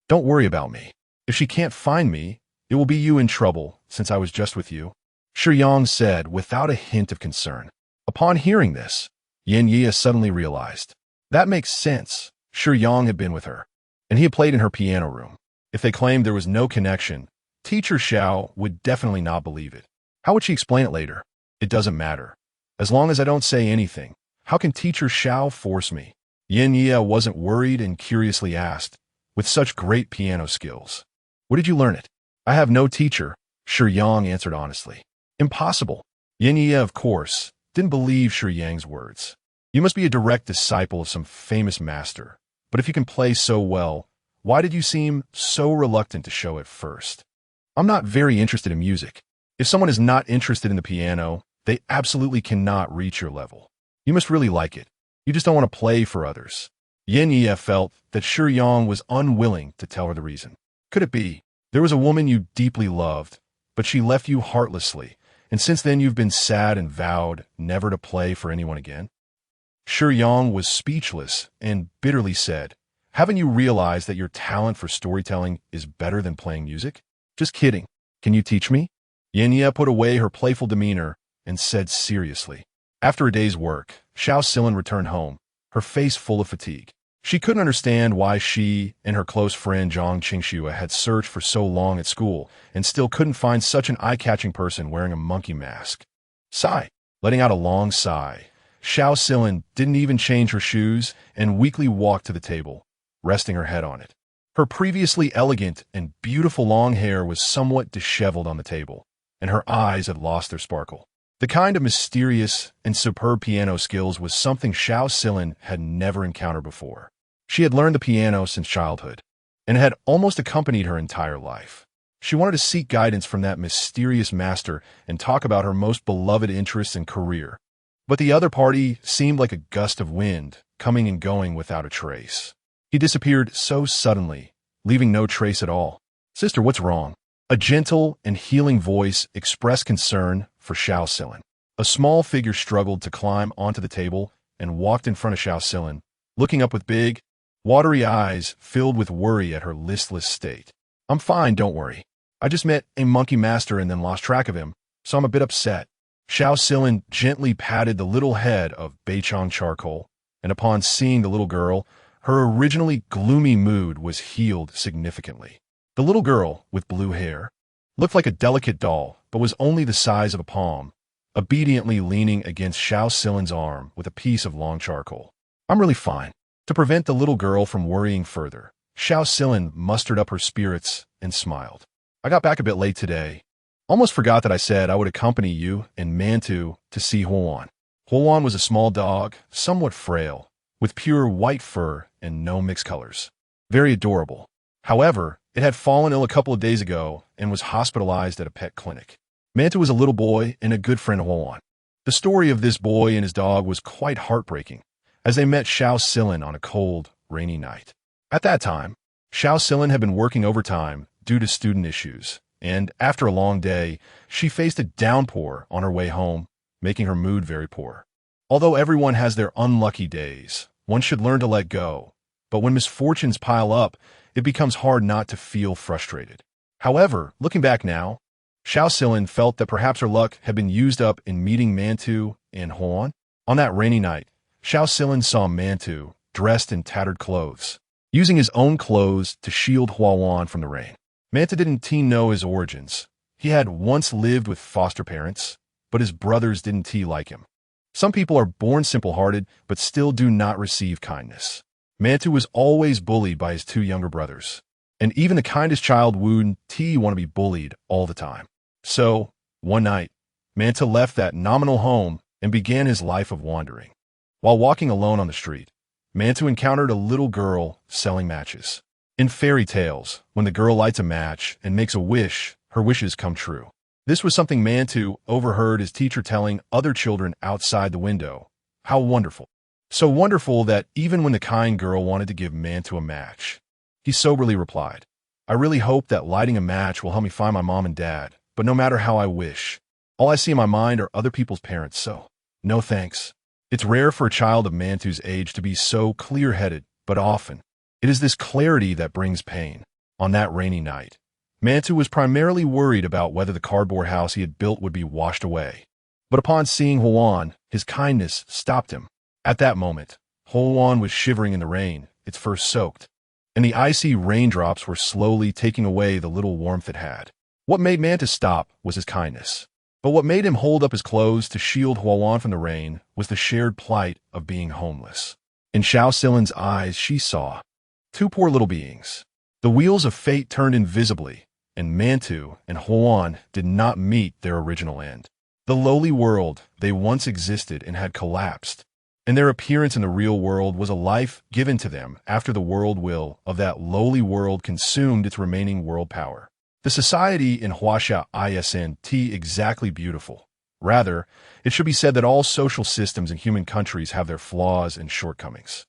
don't worry about me. If she can't find me, it will be you in trouble, since I was just with you, Shiyang said without a hint of concern. Upon hearing this, Yin Yi suddenly realized. That makes sense. Shiyang had been with her, and he had played in her piano room. If they claimed there was no connection, Teacher Xiao would definitely not believe it. How would she explain it later? It doesn't matter. As long as I don't say anything, how can Teacher Xiao force me? Yin Yi wasn't worried and curiously asked, with such great piano skills. Where did you learn it? I have no teacher, Shiyang answered honestly. Impossible. Yin Yi, of course, didn't believe Shiyang's words. You must be a direct disciple of some famous master. But if you can play so well, why did you seem so reluctant to show it first? I'm not very interested in music. If someone is not interested in the piano, they absolutely cannot reach your level. You must really like it. You just don't want to play for others. Yin Yi felt that Shiyang was unwilling to tell her the reason. Could it be there was a woman you deeply loved, but she left you heartlessly, And since then you've been sad and vowed never to play for anyone again? Shiyang was speechless and bitterly said, "Haven't you realized that your talent for storytelling is better than playing music?" "Just kidding. Can you teach me?" Yenya put away her playful demeanor and said seriously. After a day's work, Xiao Silin returned home, her face full of fatigue. She couldn't understand why she and her close friend Zhang Qingxue had searched for so long at school and still couldn't find such an eye-catching person wearing a monkey mask. Sigh. Letting out a long sigh, Xiao Silin didn't even change her shoes and weakly walked to the table, resting her head on it. Her previously elegant and beautiful long hair was somewhat disheveled on the table, and her eyes had lost their sparkle. The kind of mysterious and superb piano skills was something Xiao Silin had never encountered before. She had learned the piano since childhood, and it had almost accompanied her entire life. She wanted to seek guidance from that mysterious master and talk about her most beloved interests and career. But the other party seemed like a gust of wind, coming and going without a trace. He disappeared so suddenly, leaving no trace at all. "Sister, what's wrong?" A gentle and healing voice expressed concern for Xiao Silin. A small figure struggled to climb onto the table and walked in front of Xiao Silin, looking up with big, watery eyes filled with worry at her listless state. "I'm fine, don't worry. I just met a monkey master and then lost track of him, so I'm a bit upset." Xiao Silin gently patted the little head of Beichong Charcoal, and upon seeing the little girl, her originally gloomy mood was healed significantly. The little girl, with blue hair, looked like a delicate doll, but was only the size of a palm, obediently leaning against Xiao Silin's arm with a piece of long charcoal. "I'm really fine." To prevent the little girl from worrying further, Xiao Silin mustered up her spirits and smiled. "I got back a bit late today. Almost forgot that I said I would accompany you and Mantu to see Huan." Huan was a small dog, somewhat frail, with pure white fur and no mixed colors. Very adorable. However, it had fallen ill a couple of days ago and was hospitalized at a pet clinic. Mantu was a little boy and a good friend of Huan. The story of this boy and his dog was quite heartbreaking, as they met Xiao Silin on a cold, rainy night. At that time, Xiao Silin had been working overtime due to student issues, and after a long day, she faced a downpour on her way home, making her mood very poor. Although everyone has their unlucky days, one should learn to let go, but when misfortunes pile up, it becomes hard not to feel frustrated. However, looking back now, Xiao Silin felt that perhaps her luck had been used up in meeting Mantu and Huan. On that rainy night, Xiao Silin saw Mantu, dressed in tattered clothes, using his own clothes to shield Huan from the rain. Mantu didn't know his origins. He had once lived with foster parents, but his brothers didn't like him. Some people are born simple-hearted, but still do not receive kindness. Mantu was always bullied by his two younger brothers, and even the kindest child wouldn't want to be bullied all the time. So, one night, Mantu left that nominal home and began his life of wandering. While walking alone on the street, Mantu encountered a little girl selling matches. In fairy tales, when the girl lights a match and makes a wish, her wishes come true. This was something Mantu overheard his teacher telling other children outside the window. How wonderful. So wonderful that even when the kind girl wanted to give Mantu a match, he soberly replied, "I really hope that lighting a match will help me find my mom and dad, but no matter how I wish, all I see in my mind are other people's parents, so no thanks." It's rare for a child of Mantu's age to be so clear-headed, but often, it is this clarity that brings pain. On that rainy night, Mantu was primarily worried about whether the cardboard house he had built would be washed away. But upon seeing Huan, his kindness stopped him. At that moment, Huan was shivering in the rain, its fur soaked, and the icy raindrops were slowly taking away the little warmth it had. What made Mantu stop was his kindness. But what made him hold up his clothes to shield Huan from the rain was the shared plight of being homeless. In Xiao Silin's eyes, she saw two poor little beings. The wheels of fate turned invisibly, and Mantu and Huan did not meet their original end. The lowly world they once existed in had collapsed, and their appearance in the real world was a life given to them after the world will of that lowly world consumed its remaining world power. The society in Huaxia isn't exactly beautiful. Rather, it should be said that all social systems in human countries have their flaws and shortcomings.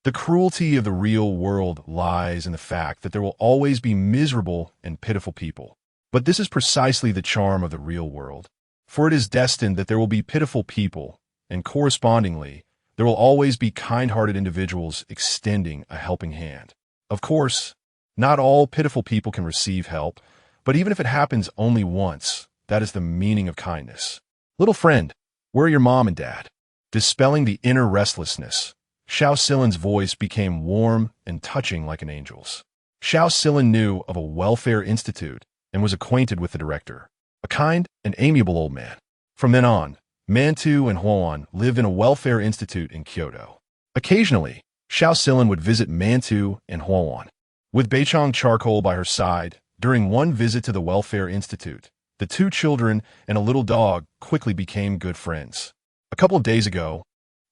The cruelty of the real world lies in the fact that there will always be miserable and pitiful people. But this is precisely the charm of the real world. For it is destined that there will be pitiful people, and correspondingly, there will always be kind-hearted individuals extending a helping hand. Of course, not all pitiful people can receive help, but even if it happens only once, that is the meaning of kindness. Little friend, where are your mom and dad? Dispelling the inner restlessness, Xiao Silan's voice became warm and touching like an angel's. Xiao Silan knew of a welfare institute and was acquainted with the director, a kind and amiable old man. From then on, Mantu and Huan lived in a welfare institute in Kyoto. Occasionally, Xiao Silan would visit Mantu and Huan. With Beichong charcoal by her side, during one visit to the welfare institute, the two children and a little dog quickly became good friends. A couple of days ago,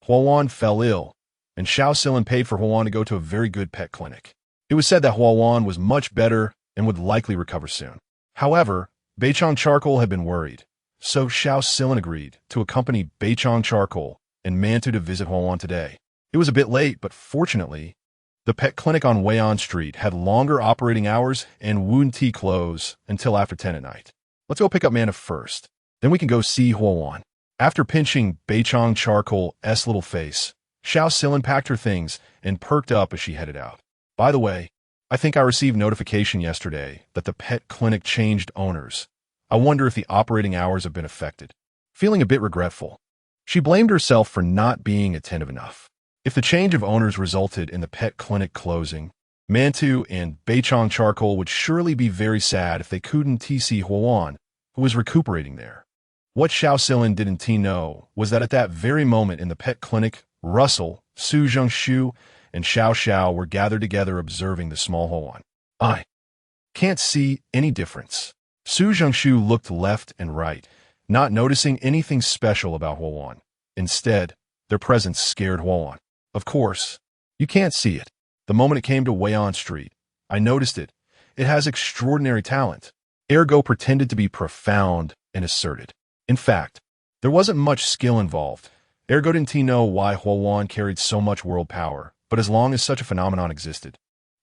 Huan fell ill, and Xiao Silan paid for Huan to go to a very good pet clinic. It was said that Huan was much better and would likely recover soon. However, Beichong Charcoal had been worried, so Xiao Silan agreed to accompany Beichong Charcoal and Mantu to visit Huan today. It was a bit late, but fortunately, the pet clinic on Weian Street had longer operating hours and wouldn't close until after 10 at night. Let's go pick up Mana first. Then we can go see Huan. After pinching Beichong Charcoal's little face, Xiao Silan packed her things and perked up as she headed out. By the way, I think I received notification yesterday that the pet clinic changed owners. I wonder if the operating hours have been affected. Feeling a bit regretful, she blamed herself for not being attentive enough. If the change of owners resulted in the pet clinic closing, Mantu and Beichong Charcoal would surely be very sad if they couldn't see Huan, who was recuperating there. What Xiao Silan didn't know was that at that very moment in the pet clinic, Russell, Su Zhengshu, and Xiao Xiao were gathered together observing the small Huan. I can't see any difference. Su Zhengshu looked left and right, not noticing anything special about Huan. Instead, their presence scared Huan. Of course, you can't see it. The moment it came to Weian Street, I noticed it. It has extraordinary talent. Ergo pretended to be profound and asserted. In fact, there wasn't much skill involved. Ergo didn't know why Huan carried so much world power, but as long as such a phenomenon existed,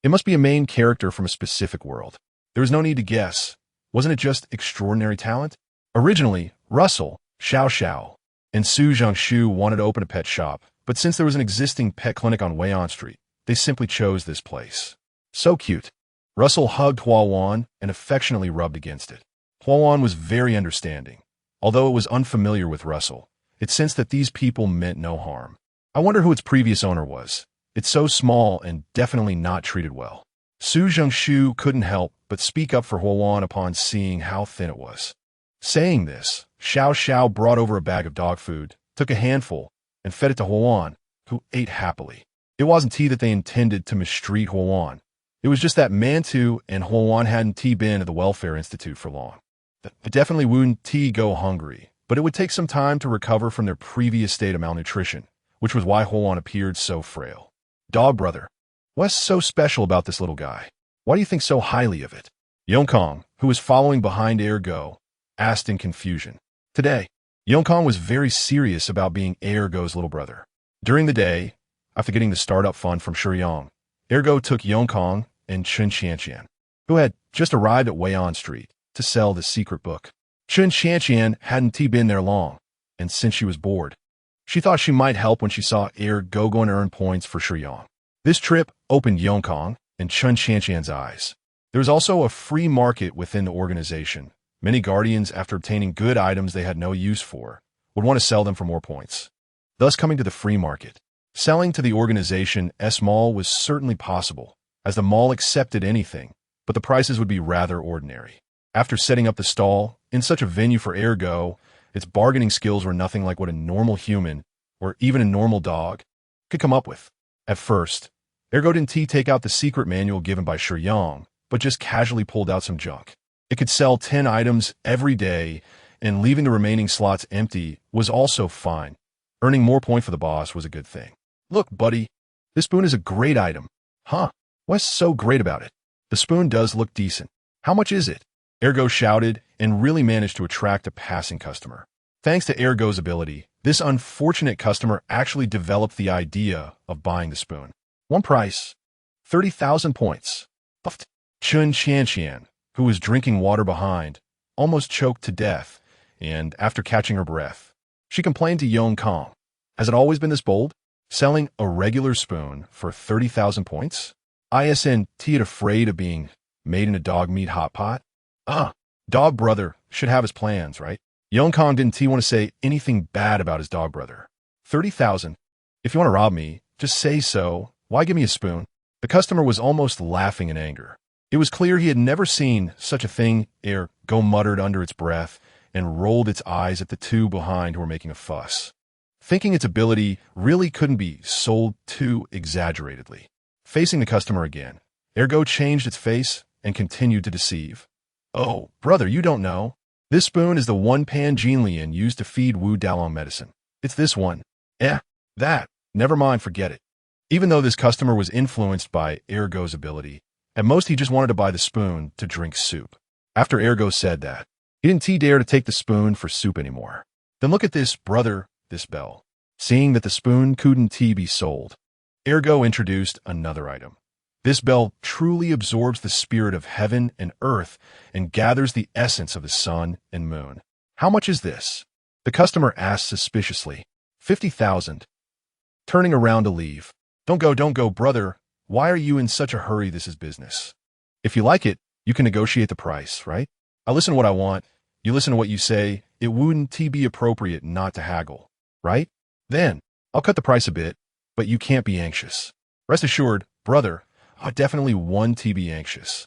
it must be a main character from a specific world. There was no need to guess. Wasn't it just extraordinary talent? Originally, Russell, Xiao Xiao, and Su Zhengshu wanted to open a pet shop, but since there was an existing pet clinic on Weian Street, they simply chose this place. So cute. Russell hugged Huan and affectionately rubbed against it. Huan was very understanding. Although it was unfamiliar with Russell, it sensed that these people meant no harm. I wonder who its previous owner was. It's so small and definitely not treated well. Su Zhengshu couldn't help but speak up for Huan upon seeing how thin it was. Saying this, Xiao Xiao brought over a bag of dog food, took a handful, and fed it to Huan, who ate happily. It wasn't that they intended to mistreat Huan. It was just that Mantu and Huan hadn't been at the Welfare Institute for long. They definitely wouldn't go hungry, but it would take some time to recover from their previous state of malnutrition, which was why Huan appeared so frail. Dog brother, what's so special about this little guy? Why do you think so highly of it? Yongkong, who was following behind Ergo, asked in confusion. Today, Yongkong was very serious about being Ergo's little brother. During the day, after getting the startup fund from Shiyang, Ergo took Yongkong and Chun Qianqian, who had just arrived at Weian Street, to sell the secret book. Chun Qianqian hadn't been there long, and since she was bored, she thought she might help when she saw Ergo go and earn points for Shiyang. This trip opened Yongkong and Chun Qianqian's eyes. There was also a free market within the organization. Many guardians, after obtaining good items they had no use for, would want to sell them for more points, thus coming to the free market. Selling to the organization mall was certainly possible, as the mall accepted anything, but the prices would be rather ordinary. After setting up the stall, in such a venue for Ergo, its bargaining skills were nothing like what a normal human, or even a normal dog, could come up with. At first, Ergo didn't take out the secret manual given by Shiyang, but just casually pulled out some junk. It could sell 10 items every day, and leaving the remaining slots empty was also fine. Earning more points for the boss was a good thing. Look, buddy, this spoon is a great item. Huh? What's so great about it? The spoon does look decent. How much is it? Ergo shouted and really managed to attract a passing customer. Thanks to Ergo's ability, this unfortunate customer actually developed the idea of buying the spoon. One price, 30,000 points. Chun Qianqian, who was drinking water behind, almost choked to death and after catching her breath, she complained to Yong Kong. Has it always been this bold? Selling a regular spoon for 30,000 points? Isn't it afraid of being made in a dog meat hot pot? Dog brother should have his plans, right? Yong Kong didn't want to say anything bad about his dog brother. 30,000? If you want to rob me, just say so. Why give me a spoon? The customer was almost laughing in anger. It was clear he had never seen such a thing. Go muttered under its breath and rolled its eyes at the two behind who were making a fuss, thinking its ability really couldn't be sold too exaggeratedly. Facing the customer again, Ergo changed its face and continued to deceive. Oh, brother, you don't know. This spoon is the one Pan Jinlian used to feed Wu Dalong medicine. It's this one. That. Never mind, forget it. Even though this customer was influenced by Ergo's ability, at most he just wanted to buy the spoon to drink soup. After Ergo said that, he didn't dare to take the spoon for soup anymore. Then look at this, brother, this bell. Seeing that the spoon couldn't be sold, Ergo introduced another item. This bell truly absorbs the spirit of heaven and earth and gathers the essence of the sun and moon. How much is this? The customer asked suspiciously. 50,000. Turning around to leave. Don't go, brother. Why are you in such a hurry? This is business. If you like it, you can negotiate the price, right? I listen to what I want. You listen to what you say. It wouldn't be appropriate not to haggle, right? Then, I'll cut the price a bit, but you can't be anxious. Rest assured, brother, I definitely won't be anxious.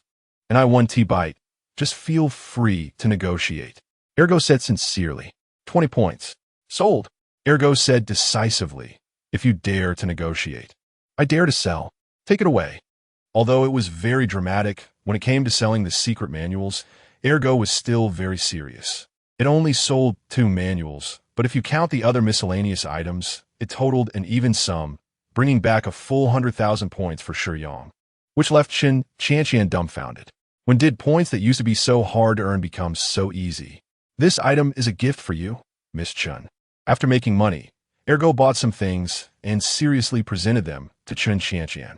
And I won't bite. Just feel free to negotiate. Ergo said sincerely. 20 points. Sold. Ergo said decisively. If you dare to negotiate, I dare to sell. Take it away. Although it was very dramatic, when it came to selling the secret manuals, Ergo was still very serious. It only sold 2 manuals, but if you count the other miscellaneous items, it totaled an even sum, bringing back a full 100,000 points for Shiyang, which left Qian dumbfounded. When did points that used to be so hard to earn become so easy? This item is a gift for you, Miss Chun. After making money, Ergo bought some things and seriously presented them to Chun Qian.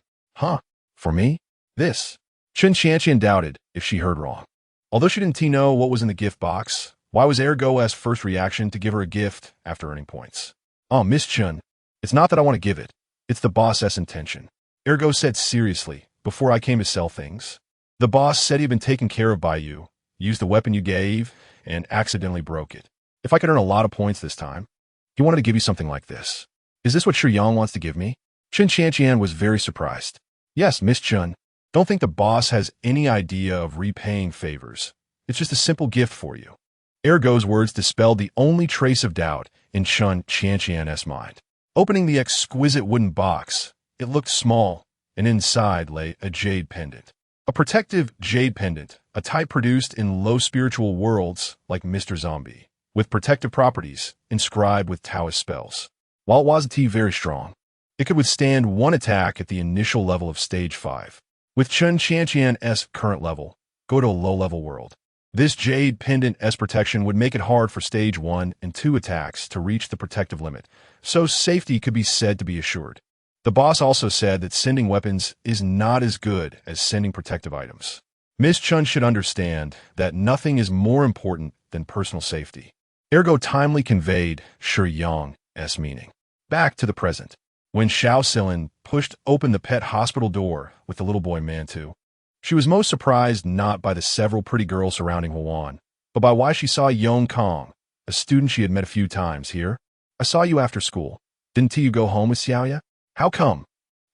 For me? This? Chun Qian doubted if she heard wrong. Although she didn't know what was in the gift box, why was Ergo's first reaction to give her a gift after earning points? Miss Chun, it's not that I want to give it. It's the boss's intention. Ergo said seriously, before I came to sell things. The boss said he'd been taken care of by you, used the weapon you gave, and accidentally broke it. If I could earn a lot of points this time, he wanted to give you something like this. Is this what Shiyang wants to give me? Chun Qian was very surprised. Yes, Miss Chun. Don't think the boss has any idea of repaying favors. It's just a simple gift for you. Ergo's words dispelled the only trace of doubt in Chun Qian's mind. Opening the exquisite wooden box, it looked small, and inside lay a jade pendant. A protective jade pendant, a type produced in low spiritual worlds like Mr. Zombie, with protective properties inscribed with Taoist spells. While it wasn't very strong, it could withstand 1 attack at the initial level of Stage 5. With Chun Qian's current level, go to a low-level world. This jade pendant's protection would make it hard for Stage 1 and 2 attacks to reach the protective limit, so safety could be said to be assured. The boss also said that sending weapons is not as good as sending protective items. Miss Chun should understand that nothing is more important than personal safety. Ergo timely conveyed Shiyang's meaning. Back to the present. When Xiao Silin pushed open the pet hospital door with the little boy Mantu, she was most surprised not by the several pretty girls surrounding Huan, but by why she saw Yong Kong, a student she had met a few times. Here, I saw you after school. Didn't you go home with Xiaoya? How come?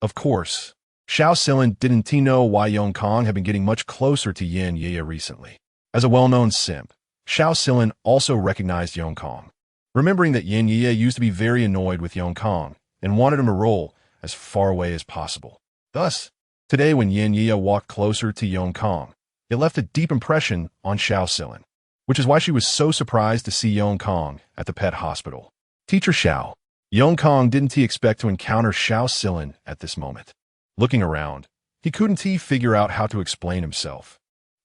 Of course. Xiao Silin didn't know why Yong Kong had been getting much closer to Yin Ye recently. As a well-known simp, Xiao Silin also recognized Yong Kong, remembering that Yin Ye used to be very annoyed with Yong Kong and wanted him to roll as far away as possible. Thus, today when Yin Ye walked closer to Yong Kong, it left a deep impression on Xiao Silin, which is why she was so surprised to see Yong Kong at the pet hospital. Teacher Xiao. Yong Kong didn't expect to encounter Xiao Silin at this moment. Looking around, he couldn't figure out how to explain himself.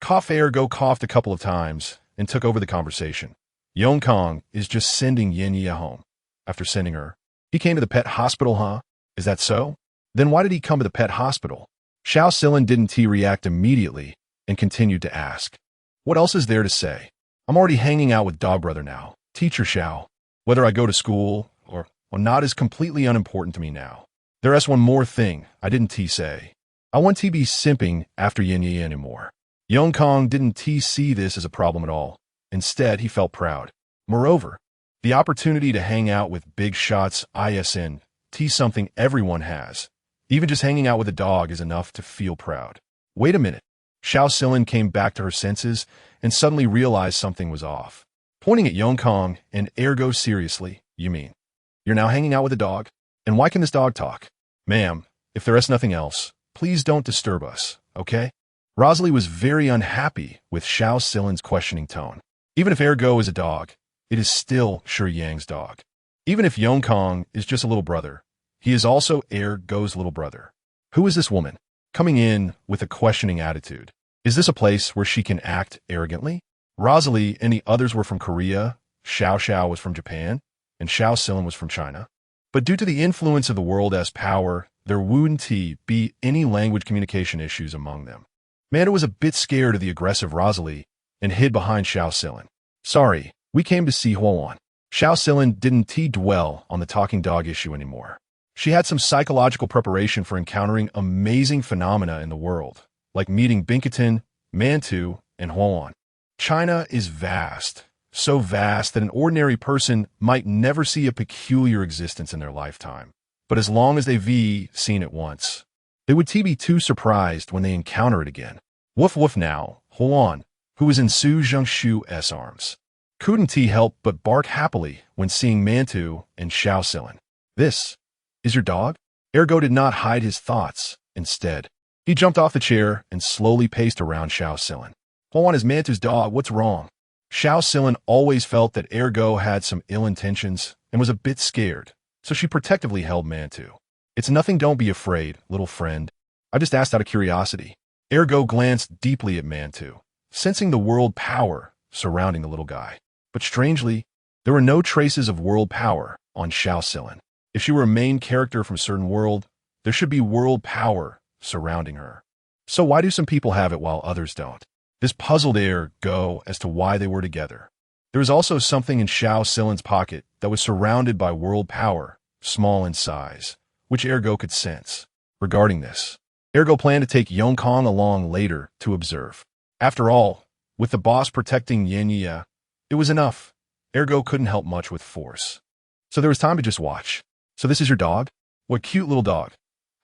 Ergo coughed a couple of times and took over the conversation. Yong Kong is just sending Yin Ye home. After sending her, he came to the pet hospital, huh? Is that so? Then why did he come to the pet hospital? Xiao Silin didn't react immediately and continued to ask. What else is there to say? I'm already hanging out with dog brother now. Teacher Xiao. Whether I go to school or not is completely unimportant to me now. There's one more thing I didn't say. I won't be simping after Yin Yi anymore. Yong Kong didn't see this as a problem at all. Instead, he felt proud. Moreover, the opportunity to hang out with big shots isn't something everyone has. Even just hanging out with a dog is enough to feel proud. Wait a minute. Xiao Silin came back to her senses and suddenly realized something was off. Pointing at Yong Kong and ergo seriously, you mean? You're now hanging out with a dog? And why can this dog talk? Ma'am, if there is nothing else, please don't disturb us, okay? Rosalie was very unhappy with Xiao Silin's questioning tone. Even if ergo is a dog, it is still Shiyang's dog. Even if Yong Kong is just a little brother, he is also ergo's little brother. Who is this woman? Coming in with a questioning attitude. Is this a place where she can act arrogantly? Rosalie and the others were from Korea, Xiao was from Japan, and Xiao Silin was from China. But due to the influence of the world as power, there wouldn't be any language communication issues among them. Manda was a bit scared of the aggressive Rosalie and hid behind Xiao Silin. Sorry, we came to see Huan. Xiao Silin didn't dwell on the talking dog issue anymore. She had some psychological preparation for encountering amazing phenomena in the world, like meeting Binkaton, Mantu, and Huan. China is vast, so vast that an ordinary person might never see a peculiar existence in their lifetime. But as long as they've seen it once, they would be too surprised when they encounter it again. Woof woof now, Huan, who was in Su Zhengshu's arms, couldn't help but bark happily when seeing Mantu and Xiao Silin. This is your dog? Ergo did not hide his thoughts. Instead, he jumped off the chair and slowly paced around Xiao Silin. Huan is Mantu's dog, what's wrong? Xiao Silin always felt that Ergo had some ill intentions and was a bit scared, so she protectively held Mantu. It's nothing, don't be afraid, little friend. I just asked out of curiosity. Ergo glanced deeply at Mantu, sensing the world power surrounding the little guy. But strangely, there were no traces of world power on Xiao Silin. If she were a main character from a certain world, there should be world power surrounding her. So why do some people have it while others don't? This puzzled Ergo as to why they were together. There was also something in Xiao Silin's pocket that was surrounded by world power, small in size, which Ergo could sense. Regarding this, Ergo planned to take Yong Kong along later to observe. After all, with the boss protecting Yin Yi, it was enough. Ergo couldn't help much with force. So there was time to just watch. So this is your dog? What cute little dog.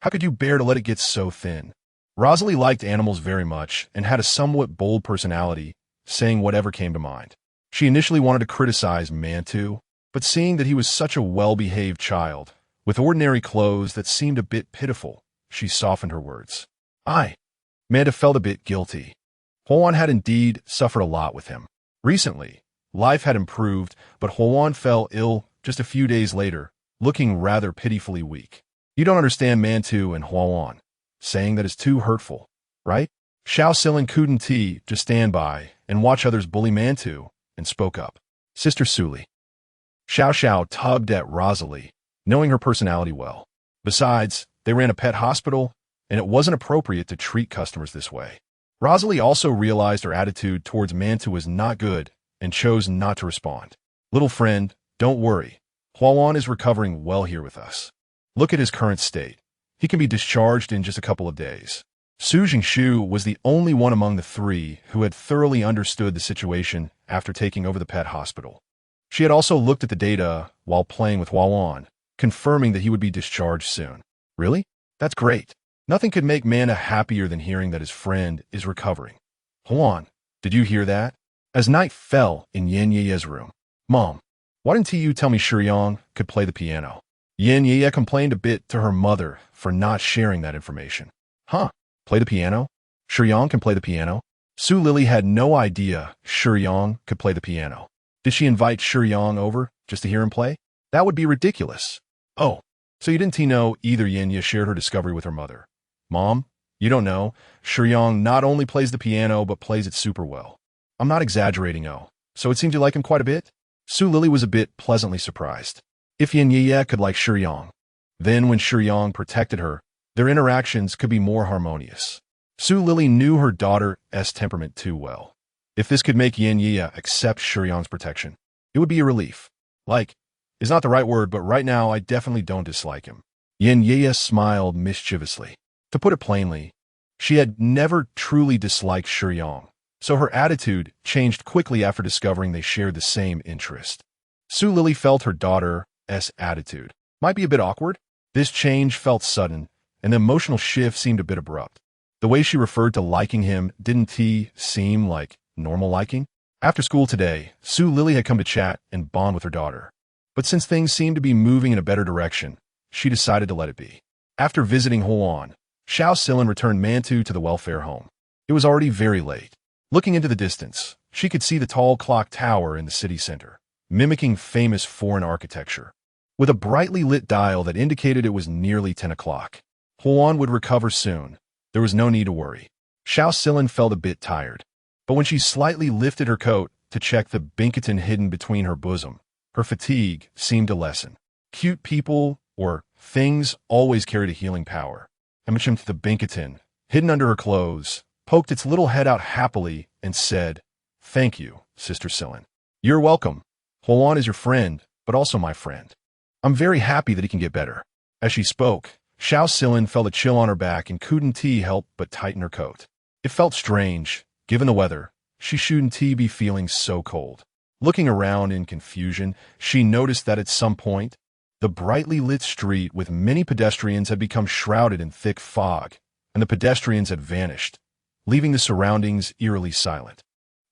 How could you bear to let it get so thin? Rosalie liked animals very much and had a somewhat bold personality, saying whatever came to mind. She initially wanted to criticize Mantu, but seeing that he was such a well-behaved child, with ordinary clothes that seemed a bit pitiful, she softened her words. Manda felt a bit guilty. Huan had indeed suffered a lot with him. Recently, life had improved, but Huan fell ill just a few days later, looking rather pitifully weak. You don't understand Mantu and Huan, saying that is too hurtful, right? Xiao Silin couldn't just stand by and watch others bully Mantu, and spoke up. Sister Suli. Xiao tugged at Rosalie, knowing her personality well. Besides, they ran a pet hospital, and it wasn't appropriate to treat customers this way. Rosalie also realized her attitude towards Mantu was not good and chose not to respond. Little friend, don't worry. Huan is recovering well here with us. Look at his current state. He can be discharged in just a couple of days. Su Zhengshu was the only one among the three who had thoroughly understood the situation after taking over the pet hospital. She had also looked at the data while playing with Huan, confirming that he would be discharged soon. Really? That's great. Nothing could make Manda happier than hearing that his friend is recovering. Huan, did you hear that? As night fell in Yin Yi's room. Mom, why didn't you tell me Shiyang could play the piano? Yin Yi complained a bit to her mother for not sharing that information. Play the piano? Shiyang can play the piano? Su Lily had no idea Shiyang could play the piano. Did she invite Shiyang over just to hear him play? That would be ridiculous. Oh, so you didn't know either Yin Yi shared her discovery with her mother. Mom, you don't know, Shiyang not only plays the piano but plays it super well. I'm not exaggerating, so it seemed you like him quite a bit? Su Lily was a bit pleasantly surprised. If Yin Yi could like Shiyang, then when Shiyang protected her, their interactions could be more harmonious. Su Lily knew her daughter's temperament too well. If this could make Yin Yi accept Shiyang's protection, it would be a relief. Like, is not the right word, but right now I definitely don't dislike him. Yin Yi smiled mischievously. To put it plainly, she had never truly disliked Shiyang, so her attitude changed quickly after discovering they shared the same interest. Su Lily felt her daughter's attitude might be a bit awkward. This change felt sudden, and the emotional shift seemed a bit abrupt. The way she referred to liking him didn't seem like normal liking. After school today, Su Lily had come to chat and bond with her daughter. But since things seemed to be moving in a better direction, she decided to let it be. After visiting Huan, Xiao Silin returned Mantu to the welfare home. It was already very late. Looking into the distance, she could see the tall clock tower in the city center, mimicking famous foreign architecture. With a brightly lit dial that indicated it was nearly 10 o'clock. Huan would recover soon. There was no need to worry. Xiao Silin felt a bit tired. But when she slightly lifted her coat to check the Binkaton hidden between her bosom, her fatigue seemed to lessen. Cute people, or things, always carried a healing power. Amachim the Binkaton, hidden under her clothes, poked its little head out happily and said, "Thank you, Sister Silin. You're welcome. Huan is your friend, but also my friend. I'm very happy that he can get better." As she spoke, Xiao Silin felt a chill on her back and couldn't help but tighten her coat. It felt strange. Given the weather, she shouldn't be feeling so cold. Looking around in confusion, she noticed that at some point, the brightly lit street with many pedestrians had become shrouded in thick fog, and the pedestrians had vanished, leaving the surroundings eerily silent.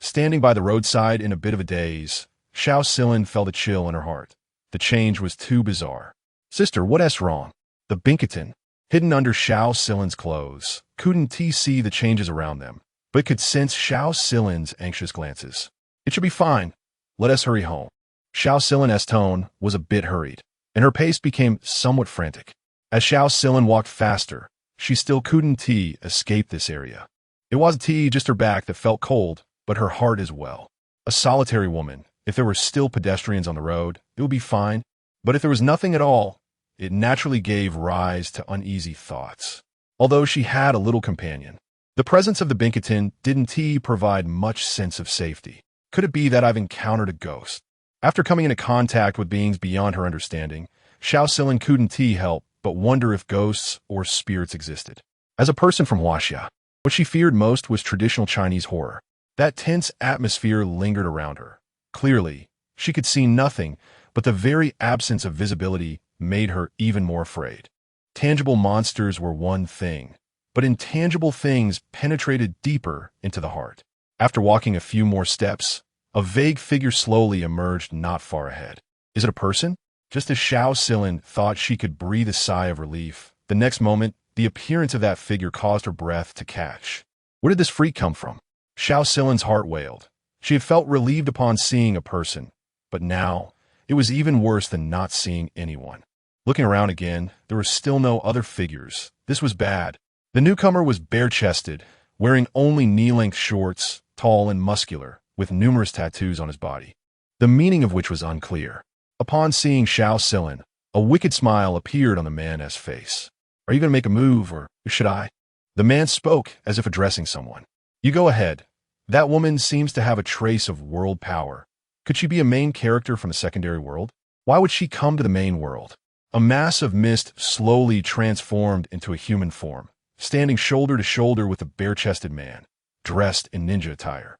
Standing by the roadside in a bit of a daze, Xiao Silin felt a chill in her heart. The change was too bizarre. "Sister, what's wrong?" The Binkaton, hidden under Xiao Silin's clothes, couldn't see the changes around them, but could sense Xiao Silin's anxious glances. "It should be fine. Let us hurry home." Xiao Silin's tone was a bit hurried, and her pace became somewhat frantic. As Xiao Silin walked faster, she still couldn't escape this area. It wasn't just her back that felt cold, but her heart as well. A solitary woman, if there were still pedestrians on the road, it would be fine, but if there was nothing at all, it naturally gave rise to uneasy thoughts. Although she had a little companion, the presence of the Binkaton didn't provide much sense of safety. Could it be that I've encountered a ghost? After coming into contact with beings beyond her understanding, Xiao Silin couldn't help but wonder if ghosts or spirits existed. As a person from Huaxia, what she feared most was traditional Chinese horror. That tense atmosphere lingered around her. Clearly, she could see nothing, but the very absence of visibility made her even more afraid. Tangible monsters were one thing, but intangible things penetrated deeper into the heart. After walking a few more steps, a vague figure slowly emerged not far ahead. Is it a person? Just as Xiao Silin thought she could breathe a sigh of relief, the next moment, the appearance of that figure caused her breath to catch. Where did this freak come from? Xiao Silin's heart wailed. She had felt relieved upon seeing a person, but now, it was even worse than not seeing anyone. Looking around again, there were still no other figures. This was bad. The newcomer was bare-chested, wearing only knee-length shorts, tall and muscular, with numerous tattoos on his body, the meaning of which was unclear. Upon seeing Xiao Silin, a wicked smile appeared on the man's face. "Are you going to make a move, or should I?" The man spoke as if addressing someone. "You go ahead. That woman seems to have a trace of world power. Could she be a main character from a secondary world? Why would she come to the main world?" A mass of mist slowly transformed into a human form, standing shoulder to shoulder with a bare-chested man, dressed in ninja attire.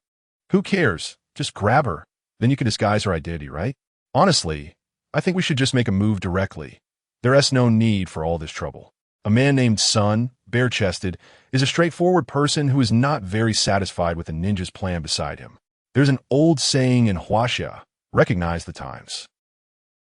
"Who cares? Just grab her. Then you can disguise her identity, right? Honestly, I think we should just make a move directly. There's no need for all this trouble." A man named Sun, bare-chested, is a straightforward person who is not very satisfied with the ninja's plan beside him. There's an old saying in Huaxia, recognize the times.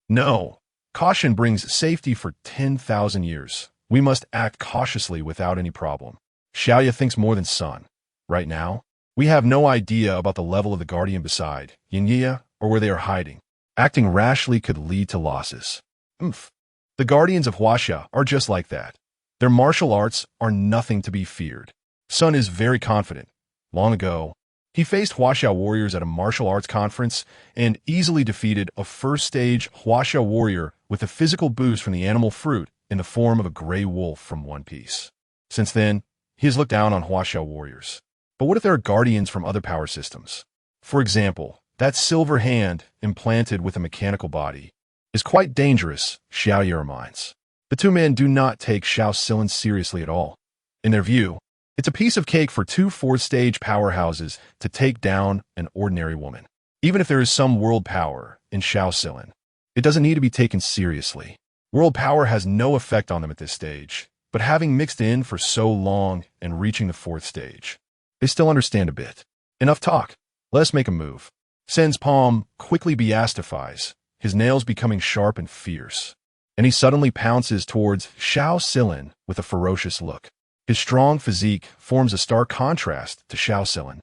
"No. Caution brings safety for 10,000 years. We must act cautiously without any problem." Xiaoya thinks more than Sun. Right now, we have no idea about the level of the guardian beside Yin or where they are hiding. Acting rashly could lead to losses. The guardians of Huaxia are just like that. Their martial arts are nothing to be feared. Sun is very confident. Long ago, he faced Huaxia warriors at a martial arts conference and easily defeated a first-stage Huaxia warrior with a physical boost from the animal fruit in the form of a gray wolf from OnePiece. Since then, he has looked down on Huaxia warriors. But what if there are guardians from other power systems? For example, that silver hand implanted with a mechanical body is quite dangerous, Xiaoya reminds. The two men do not take Xiao Silin seriously at all. In their view, it's a piece of cake for two fourth-stage powerhouses to take down an ordinary woman. Even if there is some world power in Xiao Silin, it doesn't need to be taken seriously. World power has no effect on them at this stage, but having mixed in for so long and reaching the fourth stage, they still understand a bit. Enough talk. Let's make a move. Sen's palm quickly beastifies, his nails becoming sharp and fierce, and he suddenly pounces towards Xiao Silin with a ferocious look. His strong physique forms a stark contrast to Xiao Silin,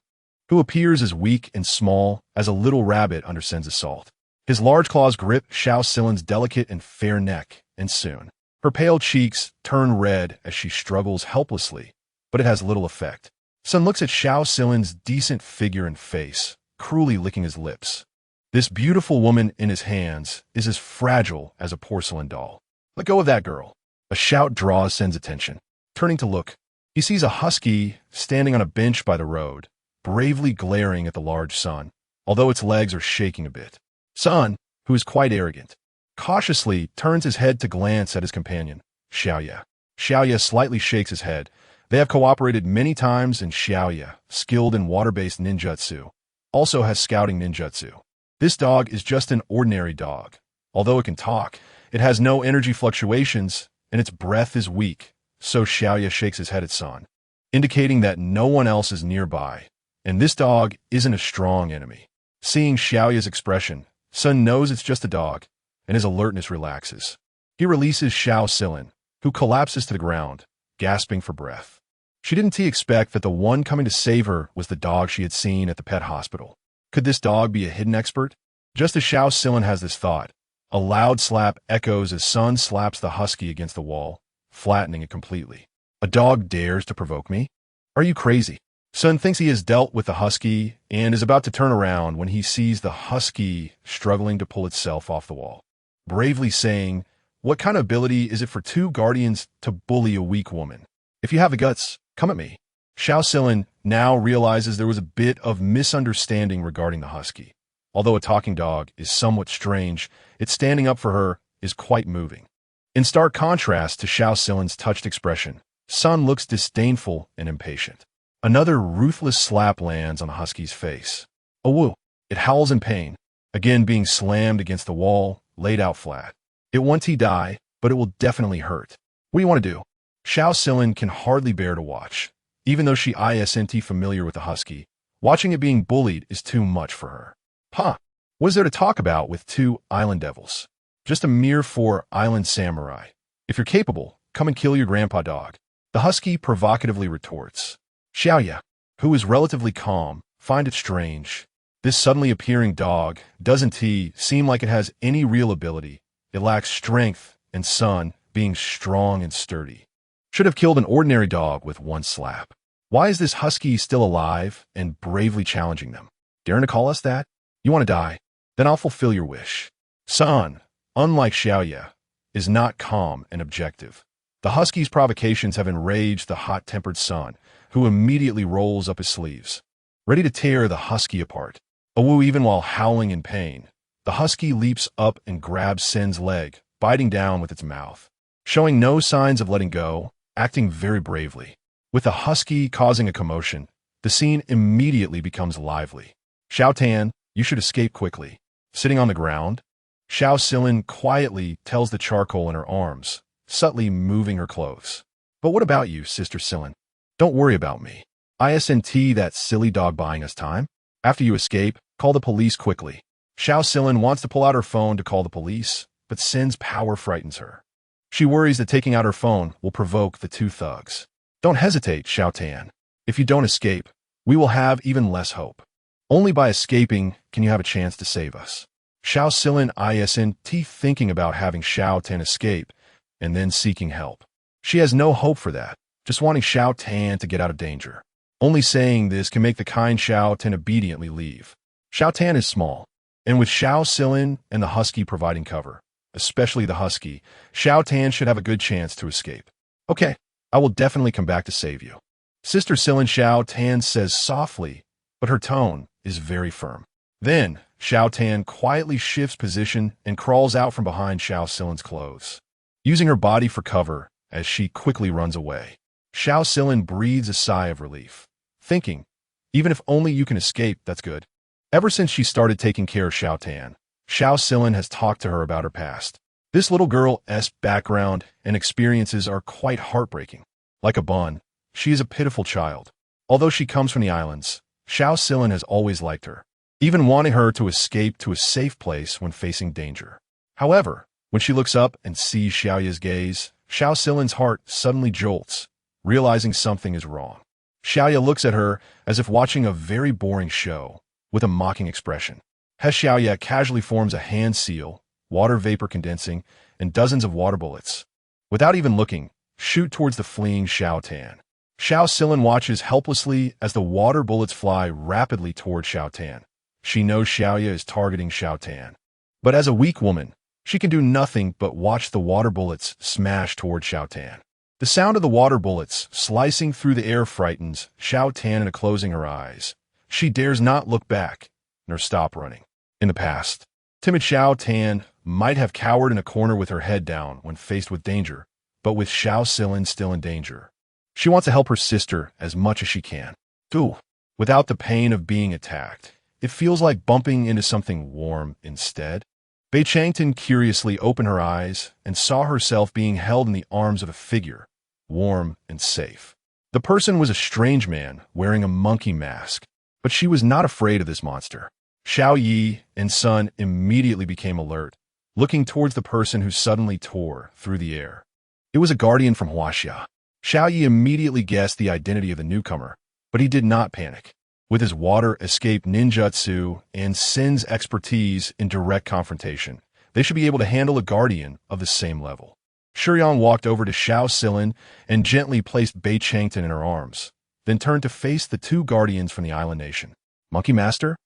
who appears as weak and small as a little rabbit under Sen's assault. His large claws grip Xiao Silin's delicate and fair neck, and soon, her pale cheeks turn red as she struggles helplessly, but it has little effect. Sen looks at Xiao Silin's decent figure and face, cruelly licking his lips. This beautiful woman in his hands is as fragile as a porcelain doll. Let go of that girl. A shout draws Sen's attention. Turning to look, he sees a husky standing on a bench by the road, bravely glaring at the large sun, although its legs are shaking a bit. Sun, who is quite arrogant, cautiously turns his head to glance at his companion, Xiaoya. Xiaoya slightly shakes his head. They have cooperated many times, and Xiaoya, skilled in water-based ninjutsu, also has scouting ninjutsu. This dog is just an ordinary dog. Although it can talk, it has no energy fluctuations, and its breath is weak, so Xiaoya shakes his head at Sun, indicating that no one else is nearby, and this dog isn't a strong enemy. Seeing Xiaoya's expression, Sun knows it's just a dog, and his alertness relaxes. He releases Xiao Silin, who collapses to the ground, gasping for breath. She didn't expect that the one coming to save her was the dog she had seen at the pet hospital. Could this dog be a hidden expert? Just as Xiao Silin has this thought, a loud slap echoes as Sun slaps the husky against the wall, flattening it completely. A dog dares to provoke me? Are you crazy? Sun thinks he has dealt with the husky and is about to turn around when he sees the husky struggling to pull itself off the wall, bravely saying, "What kind of ability is it for two guardians to bully a weak woman? If you have the guts, come at me." Xiao Silin now realizes there was a bit of misunderstanding regarding the husky. Although a talking dog is somewhat strange, its standing up for her is quite moving. In stark contrast to Xiao Silin's touched expression, Sun looks disdainful and impatient. Another ruthless slap lands on the husky's face. A woo! It howls in pain, again being slammed against the wall, laid out flat. It won't die, but it will definitely hurt. What do you want to do? Xiao Silin can hardly bear to watch. Even though she isn't familiar with the husky, watching it being bullied is too much for her. Huh, what is there to talk about with two island devils? Just a mere 4 island samurai. If you're capable, come and kill your grandpa dog. The husky provocatively retorts. Xiaoya, who is relatively calm, find it strange. This suddenly appearing dog doesn't seem like it has any real ability. It lacks strength, and Sun, being strong and sturdy, should have killed an ordinary dog with one slap. Why is this husky still alive and bravely challenging them? Daring to call us that? You want to die? Then I'll fulfill your wish. Sun, unlike Xiaoya, is not calm and objective. The husky's provocations have enraged the hot-tempered Sun, who immediately rolls up his sleeves, ready to tear the husky apart. Awoo, even while howling in pain, the husky leaps up and grabs Sen's leg, biting down with its mouth, showing no signs of letting go, acting very bravely. With the husky causing a commotion, the scene immediately becomes lively. Xiao Tan, you should escape quickly. Sitting on the ground, Xiao Silin quietly tells the charcoal in her arms, subtly moving her clothes. But what about you, Sister Silin? Don't worry about me. Isn't that silly dog buying us time? After you escape, call the police quickly. Xiao Silin wants to pull out her phone to call the police, but Sen's power frightens her. She worries that taking out her phone will provoke the two thugs. Don't hesitate, Xiao Tan. If you don't escape, we will have even less hope. Only by escaping can you have a chance to save us. Xiao Silin isn't thinking about having Xiao Tan escape and then seeking help. She has no hope for that, just wanting Xiao Tan to get out of danger. Only saying this can make the kind Xiao Tan obediently leave. Xiao Tan is small, and with Xiao Silin and the husky providing cover, especially the husky, Xiao Tan should have a good chance to escape. Okay, I will definitely come back to save you. Sister Silin, Xiao Tan says softly, but her tone is very firm. Then, Xiao Tan quietly shifts position and crawls out from behind Xiao Silin's clothes, using her body for cover as she quickly runs away. Xiao Silin breathes a sigh of relief, thinking, even if only you can escape, that's good. Ever since she started taking care of Xiao Tan, Xiao Silin has talked to her about her past. This little girl's background and experiences are quite heartbreaking. Like a bun, she is a pitiful child. Although she comes from the islands, Xiao Silin has always liked her, even wanting her to escape to a safe place when facing danger. However, when she looks up and sees Xiaoya's gaze, Xiao Silin's heart suddenly jolts, realizing something is wrong. Xiaoya looks at her as if watching a very boring show, with a mocking expression. Xiaoya casually forms a hand seal, water vapor condensing, and dozens of water bullets. Without even looking, shoot towards the fleeing Xiao Tan. Xiao Silin watches helplessly as the water bullets fly rapidly toward Xiao Tan. She knows Xiaoya is targeting Xiao Tan. But as a weak woman, she can do nothing but watch the water bullets smash toward Xiao Tan. The sound of the water bullets slicing through the air frightens Xiao Tan into closing her eyes. She dares not look back, nor stop running. In the past, timid Xiao Tan might have cowered in a corner with her head down when faced with danger, but with Xiao Silin still in danger, she wants to help her sister as much as she can. Without the pain of being attacked, it feels like bumping into something warm instead. Bei Changton curiously opened her eyes and saw herself being held in the arms of a figure, warm and safe. The person was a strange man wearing a monkey mask, but she was not afraid of this monster. Xiao Yi and Sun immediately became alert, looking towards the person who suddenly tore through the air. It was a guardian from Huaxia. Xiao Yi immediately guessed the identity of the newcomer, but he did not panic. With his water escape ninjutsu and Sin's expertise in direct confrontation, they should be able to handle a guardian of the same level. Shiyang walked over to Xiao Silin and gently placed Bei Changton in her arms, then turned to face the two guardians from the island nation. Monkey Master?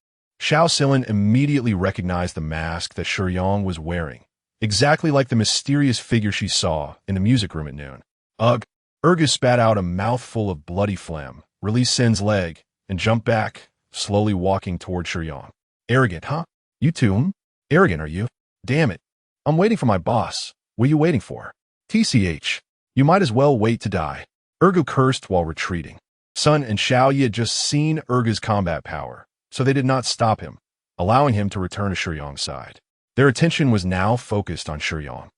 Xiao Silin immediately recognized the mask that Shiyang was wearing, exactly like the mysterious figure she saw in the music room at noon. Ugh! Urgu spat out a mouthful of bloody phlegm, released Sin's leg, and jumped back, slowly walking toward Shiyang. Arrogant, huh? You too? Arrogant, are you? Damn it. I'm waiting for my boss. What are you waiting for? TCH. You might as well wait to die. Urgu cursed while retreating. Sun and Xiao Yi had just seen Urgu's combat power, so they did not stop him, allowing him to return to Shiyang's side. Their attention was now focused on Shiyang,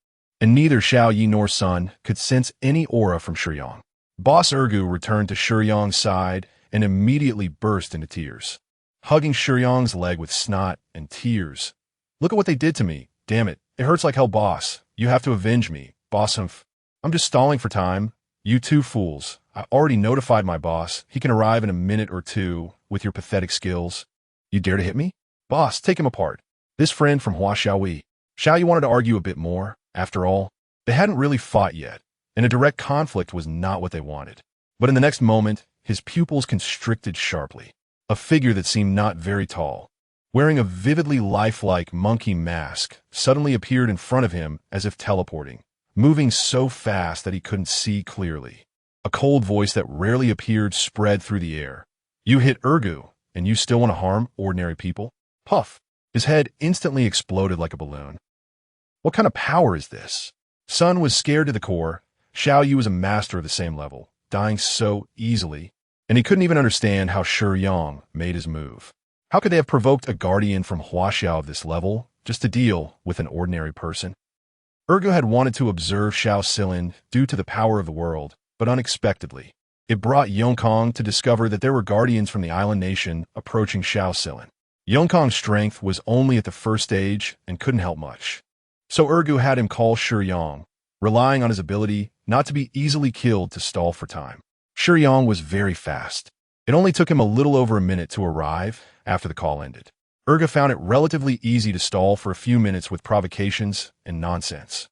and neither Xiao Yi nor Sun could sense any aura from Shiyang. Boss Urgu returned to Shiyang's side and immediately burst into tears, hugging Shiyang's leg with snot and tears. Look at what they did to me. Damn it. It hurts like hell, boss. You have to avenge me, boss. I'm just stalling for time. You two fools. I already notified my boss. He can arrive in a minute or two with your pathetic skills. You dare to hit me? Boss, take him apart. This friend from Huaxiaoyi. Xiao Yi wanted to argue a bit more. After all, they hadn't really fought yet, and a direct conflict was not what they wanted. But in the next moment, his pupils constricted sharply. A figure that seemed not very tall, wearing a vividly lifelike monkey mask, suddenly appeared in front of him as if teleporting, moving so fast that he couldn't see clearly. A cold voice that rarely appeared spread through the air. You hit Urgu, and you still want to harm ordinary people? Puff! His head instantly exploded like a balloon. What kind of power is this? Sun was scared to the core. Xiao Yi was a master of the same level, dying so easily, and he couldn't even understand how Shiyang made his move. How could they have provoked a guardian from Huaxia of this level just to deal with an ordinary person? Urgu had wanted to observe Xiao Silin due to the power of the world, but unexpectedly, it brought Yongkong to discover that there were guardians from the island nation approaching Xiao Silin. Yongkong's strength was only at the first stage and couldn't help much. So Urgu had him call Shiyang, relying on his ability not to be easily killed to stall for time. Shiyang was very fast. It only took him a little over a minute to arrive after the call ended. Urgu found it relatively easy to stall for a few minutes with provocations and nonsense.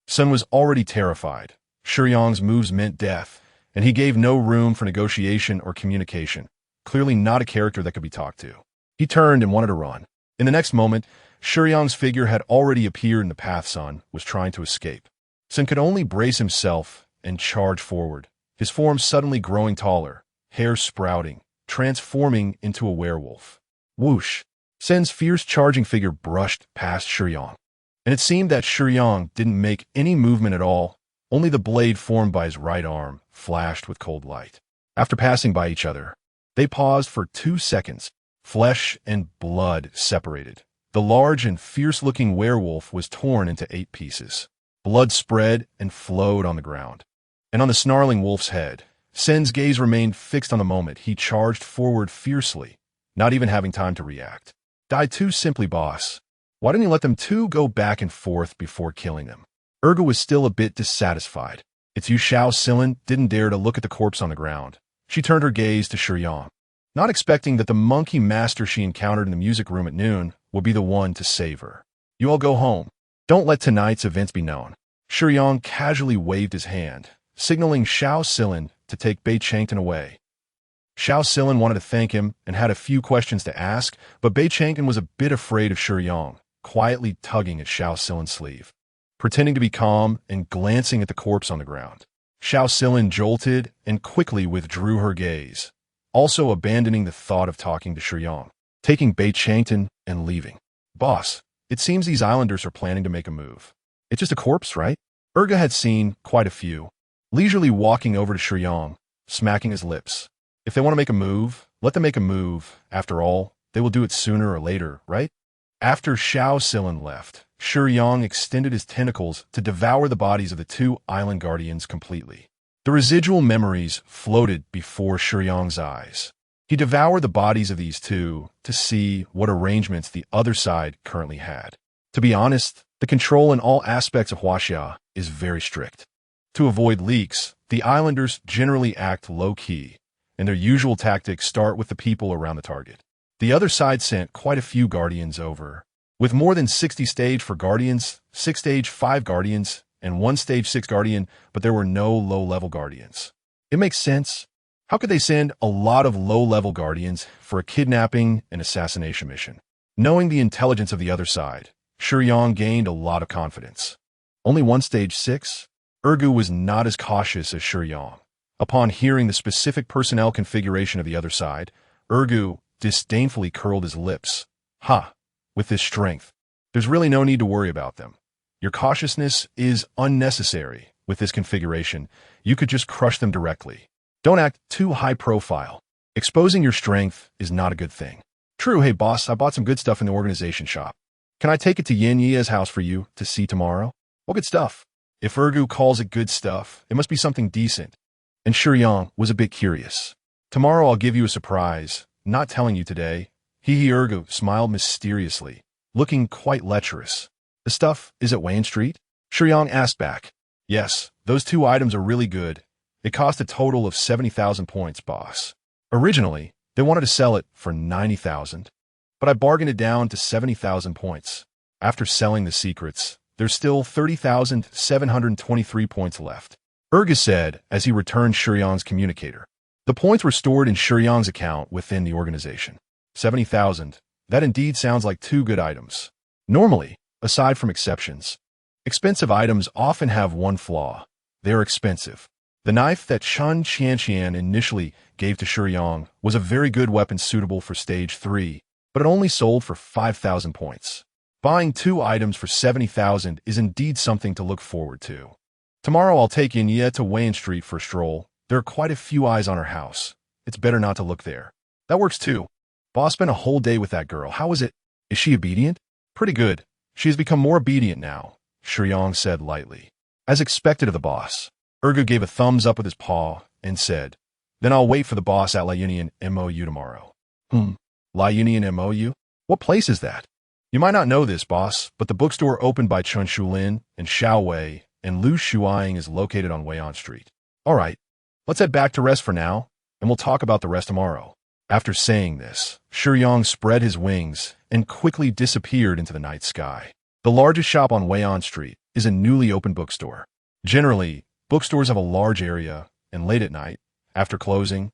Sun was already terrified. Shiyang's moves meant death, and he gave no room for negotiation or communication, clearly not a character that could be talked to. He turned and wanted to run. In the next moment, Shiyang's figure had already appeared in the path Sun was trying to escape. Sun could only brace himself and charge forward, his form suddenly growing taller, hair sprouting, transforming into a werewolf. Whoosh! Sen's fierce charging figure brushed past Shiyang, and it seemed that Shiyang didn't make any movement at all. Only the blade formed by his right arm flashed with cold light. After passing by each other, they paused for 2 seconds. Flesh and blood separated. The large and fierce-looking werewolf was torn into 8 pieces. Blood spread and flowed on the ground. And on the snarling wolf's head, Sen's gaze remained fixed on the moment. He charged forward fiercely, not even having time to react. Die too simply, boss. Why didn't you let them two go back and forth before killing them? Urga was still a bit dissatisfied. It's you. Xiao didn't dare to look at the corpse on the ground. She turned her gaze to Shiyang, not expecting that the monkey master she encountered in the music room at noon would be the one to save her. You all go home. Don't let tonight's events be known. Shiyang casually waved his hand, signaling Xiao to take Bei Chang'an away. Xiao wanted to thank him and had a few questions to ask, but Bei Chang'an was a bit afraid of Shiyang, quietly tugging at Xiao's sleeve, pretending to be calm and glancing at the corpse on the ground. Xiao jolted and quickly withdrew her gaze, also abandoning the thought of talking to Shiyang, taking Bei Chang'an and leaving. Boss, it seems these islanders are planning to make a move. It's just a corpse, right? Urga had seen quite a few, leisurely walking over to Shiyang, smacking his lips. If they want to make a move, let them make a move. After all, they will do it sooner or later, right? After Xiao left, Shiyang extended his tentacles to devour the bodies of the 2 island guardians completely. The residual memories floated before Shiyang's eyes. He devoured the bodies of these 2 to see what arrangements the other side currently had. To be honest, the control in all aspects of Huaxia is very strict. To avoid leaks, the islanders generally act low-key, and their usual tactics start with the people around the target. The other side sent quite a few guardians over, with more than 60 stage 4 guardians, 6 stage 5 guardians, and 1 stage 6 guardian, but there were no low-level guardians. It makes sense. How could they send a lot of low-level guardians for a kidnapping and assassination mission? Knowing the intelligence of the other side, Shiyang gained a lot of confidence. Only 1 stage 6? Urgu was not as cautious as Shiyang. Upon hearing the specific personnel configuration of the other side, Urgu disdainfully curled his lips. Ha! With this strength, there's really no need to worry about them. Your cautiousness is unnecessary. With this configuration, you could just crush them directly. Don't act too high profile. Exposing your strength is not a good thing. True. Hey boss, I bought some good stuff in the organization shop. Can I take it to Yin Ye's house for you to see tomorrow? What good stuff? If Urgu calls it good stuff, it must be something decent. And Shiyang was a bit curious. Tomorrow I'll give you a surprise. Not telling you today. Urgu smiled mysteriously, looking quite lecherous. The stuff is at Wayne Street? Shiyang asked back. Yes, those 2 items are really good. It cost a total of 70,000 points, boss. Originally, they wanted to sell it for 90,000, but I bargained it down to 70,000 points. After selling the secrets, there's still 30,723 points left, Urga said as he returned Shiyang's communicator. The points were stored in Shiyang's account within the organization. 70,000. That indeed sounds like 2 good items. Normally, aside from exceptions, expensive items often have one flaw. They're expensive. The knife that Shan Qianqian initially gave to Shiyang was a very good weapon suitable for stage 3, but it only sold for 5,000 points. Buying 2 items for 70,000 is indeed something to look forward to. Tomorrow I'll take Yin to Wayne Street for a stroll. There are quite a few eyes on her house. It's better not to look there. That works too. Boss spent a whole day with that girl. How is it? Is she obedient? Pretty good. She has become more obedient now, Shiyang said lightly. As expected of the boss, Urgu gave a thumbs up with his paw and said, Then I'll wait for the boss at La Union MOU tomorrow. La Union MOU? What place is that? You might not know this, boss, but the bookstore opened by Chun Shulin and Xiao Wei and Lu Shuang is located on Weian Street. All right, let's head back to rest for now, and we'll talk about the rest tomorrow. After saying this, Shiyang spread his wings and quickly disappeared into the night sky. The largest shop on Weian Street is a newly opened bookstore. Generally, bookstores have a large area, and late at night, after closing,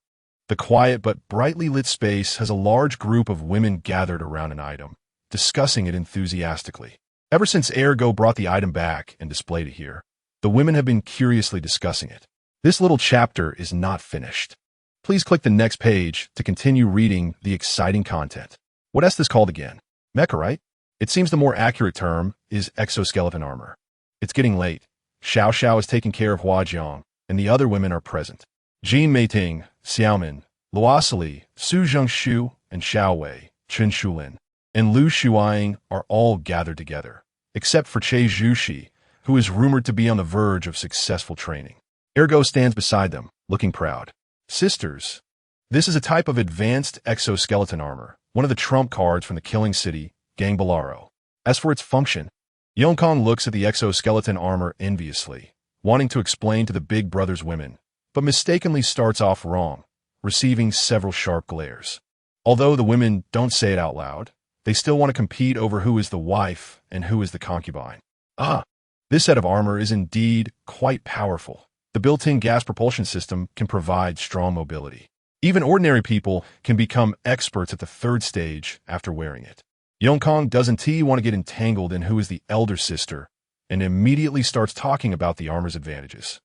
the quiet but brightly lit space has a large group of women gathered around an item, discussing it enthusiastically. Ever since Ergo brought the item back and displayed it here, the women have been curiously discussing it. This little chapter is not finished. Please click the next page to continue reading the exciting content. What is this called again? Mecha, right? It seems the more accurate term is exoskeleton armor. It's getting late. Xiao Xiao is taking care of Huajiang, and the other women are present. Jin Meiting, Xiaomin, Luosili, Su Zhengshu, and Xiao Wei, Chen Shulin, and Lu Shuiying are all gathered together, except for Che Zhuxi, who is rumored to be on the verge of successful training. Ergo stands beside them, looking proud. Sisters. This is a type of advanced exoskeleton armor, one of the trump cards from the Killing City, Gangbalaro. As for its function, Yongkong looks at the exoskeleton armor enviously, wanting to explain to the big brother's women, but mistakenly starts off wrong, receiving several sharp glares. Although the women don't say it out loud, they still want to compete over who is the wife and who is the concubine. This set of armor is indeed quite powerful. The built-in gas propulsion system can provide strong mobility. Even ordinary people can become experts at the third stage after wearing it. Yongkong doesn't want to get entangled in who is the elder sister and immediately starts talking about the armor's advantages.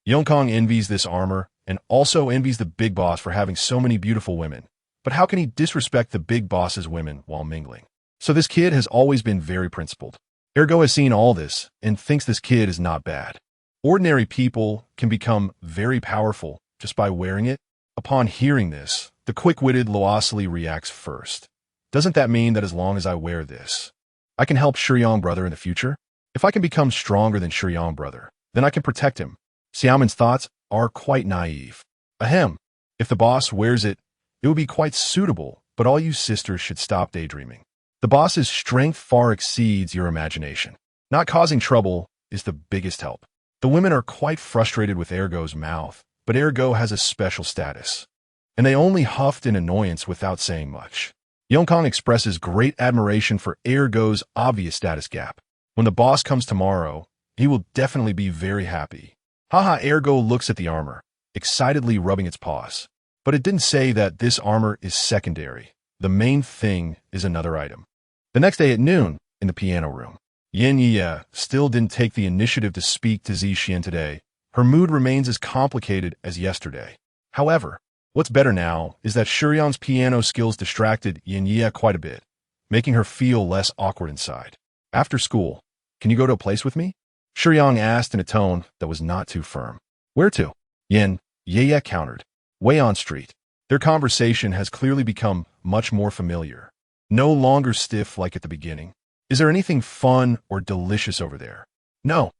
Yongkong envies this armor and also envies the big boss for having so many beautiful women. But how can he disrespect the big boss's women while mingling? So this kid has always been very principled. Ergo has seen all this and thinks this kid is not bad. Ordinary people can become very powerful just by wearing it. Upon hearing this, the quick-witted Luosili reacts first. Doesn't that mean that as long as I wear this, I can help Shiyang brother in the future? If I can become stronger than Shiyang brother, then I can protect him. Xiaomin's thoughts are quite naive. Ahem. If the boss wears it, it would be quite suitable, but all you sisters should stop daydreaming. The boss's strength far exceeds your imagination. Not causing trouble is the biggest help. The women are quite frustrated with Ergo's mouth, but Ergo has a special status, and they only huffed in annoyance without saying much. Yongkong expresses great admiration for Ergo's obvious status gap. When the boss comes tomorrow, he will definitely be very happy. Haha, Ergo looks at the armor, excitedly rubbing its paws. But it didn't say that this armor is secondary. The main thing is another item. The next day at noon, in the piano room, Yin Ye still didn't take the initiative to speak to Zixian today. Her mood remains as complicated as yesterday. However, what's better now is that Shiyang's piano skills distracted Yin Ye quite a bit, making her feel less awkward inside. After school, can you go to a place with me? Shiyang asked in a tone that was not too firm. Where to? Yin Ye countered. Weian Street. Their conversation has clearly become much more familiar. No longer stiff like at the beginning. Is there anything fun or delicious over there? No.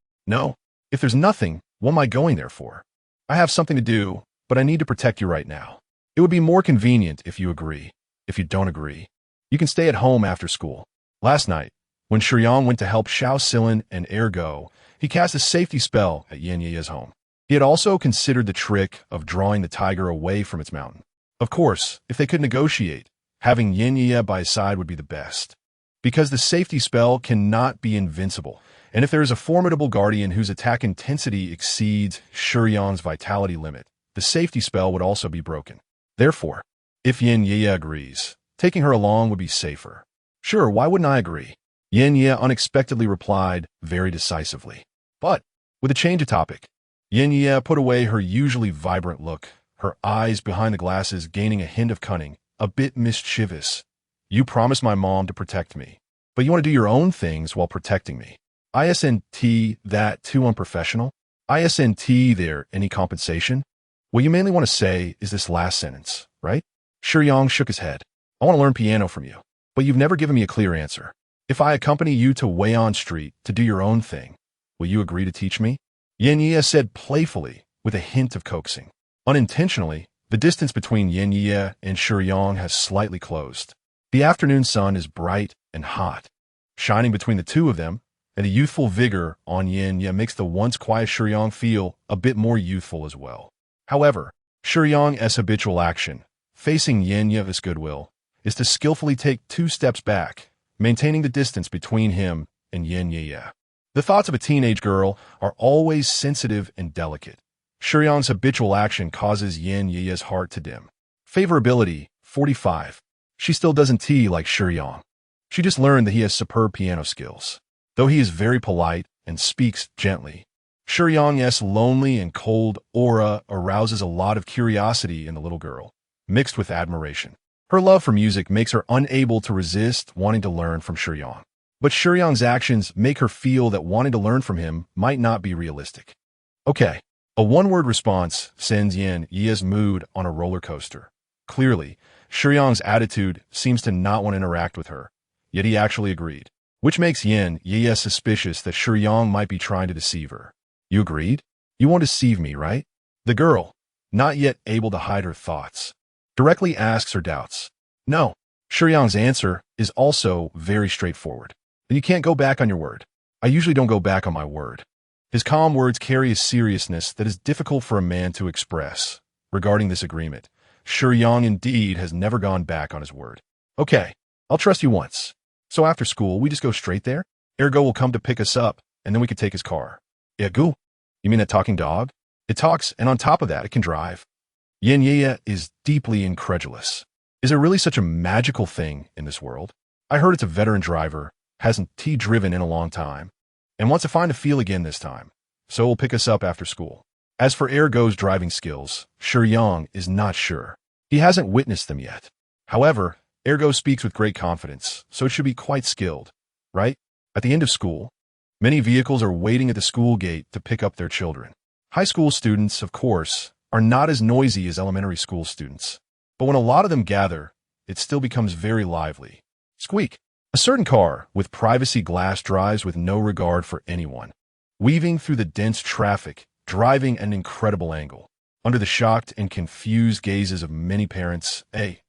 If there's nothing, what am I going there for? I have something to do, but I need to protect you right now. It would be more convenient if you agree. If you don't agree, you can stay at home after school. Last night, when Shiyang went to help Xiao Silin and Ergo, he cast a safety spell at Yin Ye's home. He had also considered the trick of drawing the tiger away from its mountain. Of course, if they could negotiate, having Yin Ye by his side would be the best. Because the safety spell cannot be invincible, and if there is a formidable guardian whose attack intensity exceeds Shiyang's vitality limit, the safety spell would also be broken. Therefore, if Yin Ye agrees, taking her along would be safer. Sure, why wouldn't I agree? Yin Ye unexpectedly replied very decisively. But, with a change of topic, Yin Ye put away her usually vibrant look, her eyes behind the glasses gaining a hint of cunning, a bit mischievous. You promised my mom to protect me, but you want to do your own things while protecting me. ISNT, that too unprofessional? ISNT, there any compensation? What you mainly want to say is this last sentence, right? Shiyang shook his head. I want to learn piano from you, but you've never given me a clear answer. If I accompany you to Weian Street to do your own thing, will you agree to teach me? Yin Ye said playfully, with a hint of coaxing. Unintentionally, the distance between Yin Ye and Shiyang has slightly closed. The afternoon sun is bright and hot, shining between the two of them, and the youthful vigor on Yin Ye makes the once quiet Shiyang feel a bit more youthful as well. However, Shiyang's habitual action, facing Yin Ye's goodwill, is to skillfully take 2 steps back, maintaining the distance between him and Yin Ye. The thoughts of a teenage girl are always sensitive and delicate. Shiyang's habitual action causes Yin Ye's heart to dim. Favorability, 45. She still doesn't like Shiyang. She just learned that he has superb piano skills. Though he is very polite and speaks gently, Shiyang's lonely and cold aura arouses a lot of curiosity in the little girl, mixed with admiration. Her love for music makes her unable to resist wanting to learn from Shiyang. But Shiyang's actions make her feel that wanting to learn from him might not be realistic. Okay, a one-word response sends Ye's mood on a roller coaster. Clearly, Shiyang's attitude seems to not want to interact with her, yet he actually agreed, which makes Ye suspicious that Shiyang might be trying to deceive her. You agreed? You won't deceive me, right? The girl, not yet able to hide her thoughts, directly asks her doubts. No. Shiyang's answer is also very straightforward. You can't go back on your word. I usually don't go back on my word. His calm words carry a seriousness that is difficult for a man to express. Regarding this agreement, Shiyang indeed has never gone back on his word. Okay, I'll trust you once. So after school, we just go straight there? Ergo will come to pick us up, and then we can take his car. Ergo? You mean that talking dog? It talks, and on top of that, it can drive. Ye is deeply incredulous. Is there really such a magical thing in this world? I heard it's a veteran driver, hasn't driven in a long time, and wants to find a feel again this time, so will pick us up after school. As for Ergo's driving skills, Shiyang is not sure. He hasn't witnessed them yet. However, Ergo speaks with great confidence, so it should be quite skilled, right? At the end of school, many vehicles are waiting at the school gate to pick up their children. High school students, of course, are not as noisy as elementary school students, but when a lot of them gather, it still becomes very lively. Squeak! A certain car with privacy glass drives with no regard for anyone, weaving through the dense traffic, driving at an incredible angle. Under the shocked and confused gazes of many parents, a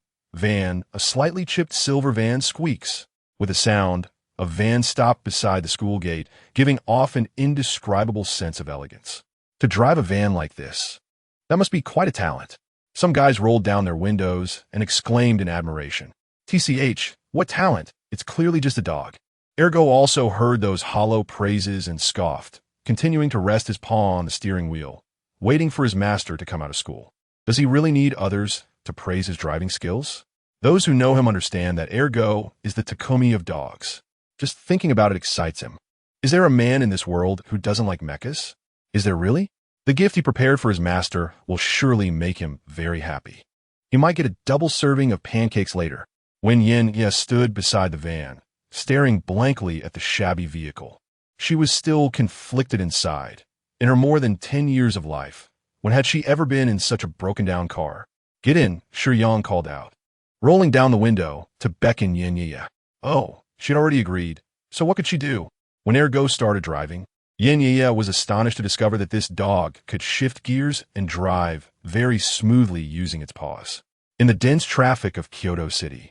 slightly chipped silver van squeaks. With a sound, a van stopped beside the school gate, giving off an indescribable sense of elegance. To drive a van like this, that must be quite a talent. Some guys rolled down their windows and exclaimed in admiration. TCH, what talent! It's clearly just a dog. Ergo also heard those hollow praises and scoffed, continuing to rest his paw on the steering wheel, waiting for his master to come out of school. Does he really need others to praise his driving skills? Those who know him understand that Ergo is the Takumi of dogs. Just thinking about it excites him. Is there a man in this world who doesn't like mechas? Is there really? The gift he prepared for his master will surely make him very happy. He might get a double serving of pancakes later. When Ye stood beside the van, staring blankly at the shabby vehicle, she was still conflicted inside. In her more than 10 years of life, when had she ever been in such a broken-down car? Get in, Shiyang called out, rolling down the window to beckon Ye. Oh, she'd already agreed, so what could she do? When Ergo started driving, Ye was astonished to discover that this dog could shift gears and drive very smoothly using its paws. In the dense traffic of Kyoto City,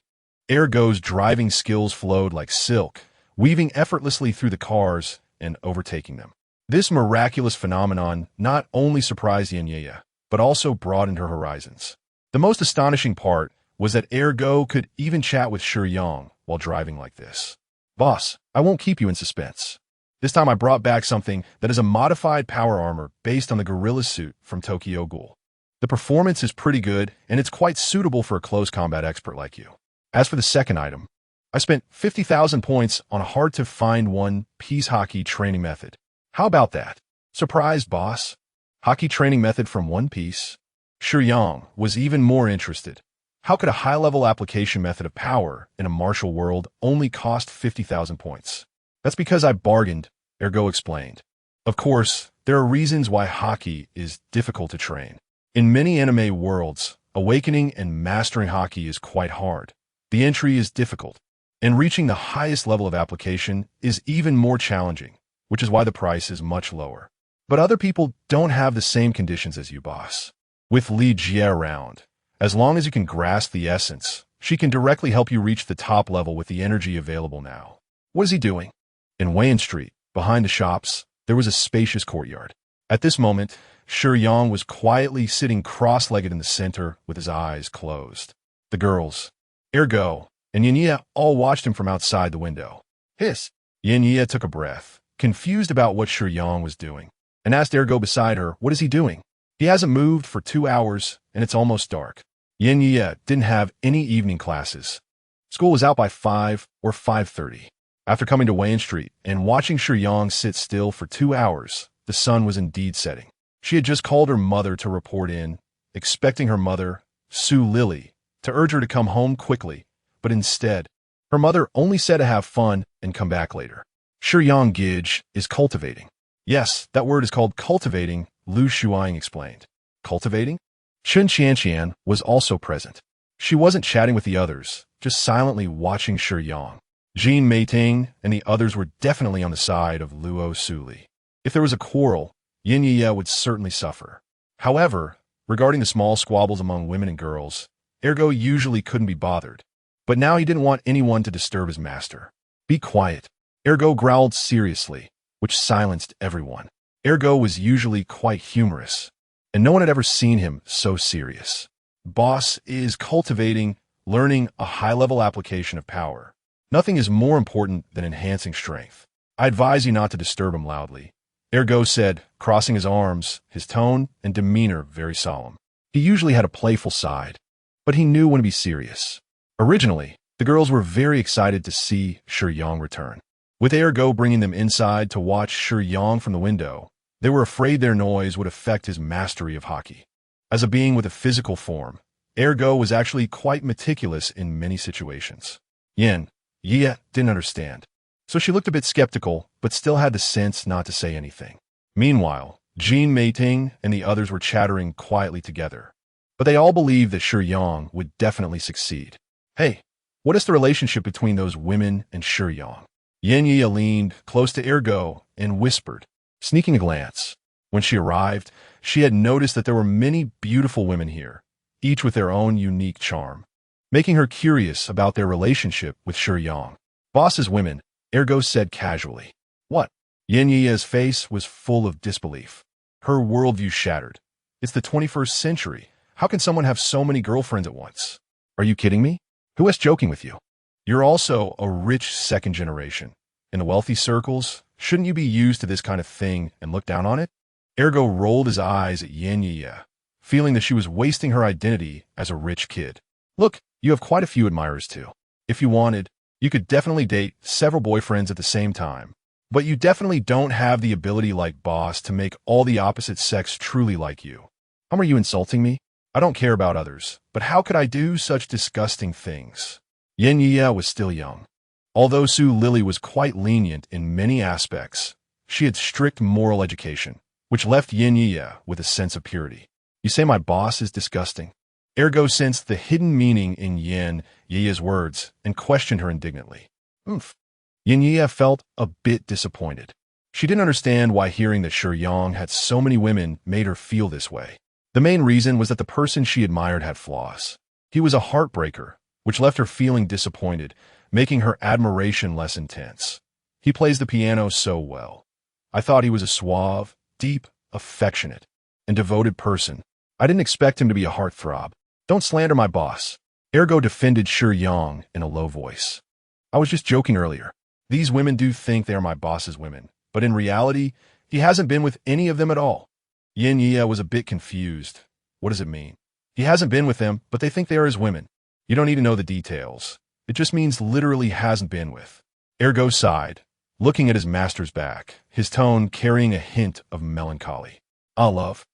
Ergo's driving skills flowed like silk, weaving effortlessly through the cars and overtaking them. This miraculous phenomenon not only surprised Ye, but also broadened her horizons. The most astonishing part was that Ergo could even chat with Shiyang while driving like this. Boss, I won't keep you in suspense. This time I brought back something that is a modified power armor based on the gorilla suit from Tokyo Ghoul. The performance is pretty good, and it's quite suitable for a close combat expert like you. As for the second item, I spent 50,000 points on a hard-to-find OnePiece hockey training method. How about that? Surprised, boss? Hockey training method from OnePiece? Shiyang was even more interested. How could a high-level application method of power in a martial world only cost 50,000 points? That's because I bargained, Ergo explained. Of course, there are reasons why hockey is difficult to train. In many anime worlds, awakening and mastering hockey is quite hard. The entry is difficult, and reaching the highest level of application is even more challenging, which is why the price is much lower. But other people don't have the same conditions as you, boss. With Li Jie around, as long as you can grasp the essence, she can directly help you reach the top level with the energy available now. What is he doing? In Wayne Street, behind the shops, there was a spacious courtyard. At this moment, Shiyang was quietly sitting cross-legged in the center with his eyes closed. The girls, Ergo, and Ye all watched him from outside the window. Hiss! Ye took a breath, confused about what Shiyang was doing, and asked Ergo beside her, what is he doing? He hasn't moved for 2 hours, and it's almost dark. Ye didn't have any evening classes. School was out by 5 or 5:30. After coming to Wayne Street and watching Shiyang sit still for 2 hours, the sun was indeed setting. She had just called her mother to report in, expecting her mother, Sue Lily, to urge her to come home quickly, but instead, her mother only said to have fun and come back later. Shiyang Gij is cultivating. Yes, that word is called cultivating, Lu Shiyang explained. Cultivating? Chen Qianqian was also present. She wasn't chatting with the others, just silently watching Shiyang. Jean Meiting and the others were definitely on the side of Luo Suli. If there was a quarrel, Yin Ye would certainly suffer. However, regarding the small squabbles among women and girls, Ergo usually couldn't be bothered. But now he didn't want anyone to disturb his master. Be quiet. Ergo growled seriously, which silenced everyone. Ergo was usually quite humorous, and no one had ever seen him so serious. Boss is cultivating, learning a high-level application of power. Nothing is more important than enhancing strength. I advise you not to disturb him loudly. Ergo said, crossing his arms, his tone and demeanor very solemn. He usually had a playful side, but he knew when to be serious. Originally, the girls were very excited to see Shiyang return. With Ergo bringing them inside to watch Shiyang from the window, they were afraid their noise would affect his mastery of hockey. As a being with a physical form, Ergo was actually quite meticulous in many situations. Yin Ye didn't understand, so she looked a bit skeptical, but still had the sense not to say anything. Meanwhile, Jean Meiting and the others were chattering quietly together, but they all believed that Shiyang would definitely succeed. Hey, what is the relationship between those women and Shiyang? Yin Ye leaned close to Ergo and whispered, sneaking a glance. When she arrived, she had noticed that there were many beautiful women here, each with their own unique charm, making her curious about their relationship with Shiyang. Boss's women, Ergo said casually. What? Yin Ye's face was full of disbelief. Her worldview shattered. It's the 21st century. How can someone have so many girlfriends at once? Are you kidding me? Who is joking with you? You're also a rich second generation. In the wealthy circles, shouldn't you be used to this kind of thing and look down on it? Ergo rolled his eyes at Yin Ye, feeling that she was wasting her identity as a rich kid. Look, you have quite a few admirers too. If you wanted, you could definitely date several boyfriends at the same time. But you definitely don't have the ability like Boss to make all the opposite sex truly like you. Are you insulting me? I don't care about others, but how could I do such disgusting things? Yin Ye was still young. Although Su Lily was quite lenient in many aspects, she had strict moral education, which left Yin Ye with a sense of purity. You say my boss is disgusting? Ergo sensed the hidden meaning in Yin Ye's words and questioned her indignantly. Oomph. Yin Ye felt a bit disappointed. She didn't understand why hearing that Shiyang had so many women made her feel this way. The main reason was that the person she admired had flaws. He was a heartbreaker, which left her feeling disappointed, making her admiration less intense. He plays the piano so well. I thought he was a suave, deep, affectionate, and devoted person. I didn't expect him to be a heartthrob. Don't slander my boss. Ergo defended Shiyang in a low voice. I was just joking earlier. These women do think they are my boss's women, but in reality, he hasn't been with any of them at all. Yin Ye was a bit confused. What does it mean? He hasn't been with them, but they think they are his women. You don't need to know the details. It just means literally hasn't been with. Ergo sighed, looking at his master's back, his tone carrying a hint of melancholy. Love.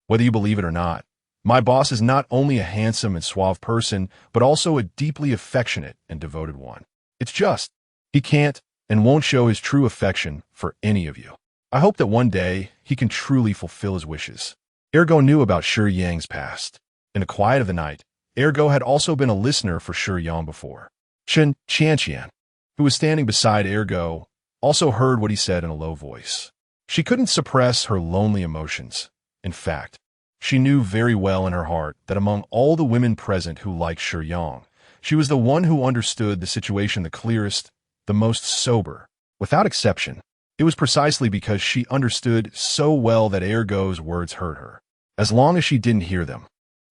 Whether you believe it or not, my boss is not only a handsome and suave person, but also a deeply affectionate and devoted one. It's just, he can't and won't show his true affection for any of you. I hope that one day he can truly fulfill his wishes. Ergo knew about Shiyang's past. In the quiet of the night, Ergo had also been a listener for Shiyang before. Chen Qianqian, who was standing beside Ergo, also heard what he said in a low voice. She couldn't suppress her lonely emotions. In fact, she knew very well in her heart that among all the women present who liked Shiyang, she was the one who understood the situation the clearest, the most sober. Without exception, it was precisely because she understood so well that Ergo's words hurt her. As long as she didn't hear them,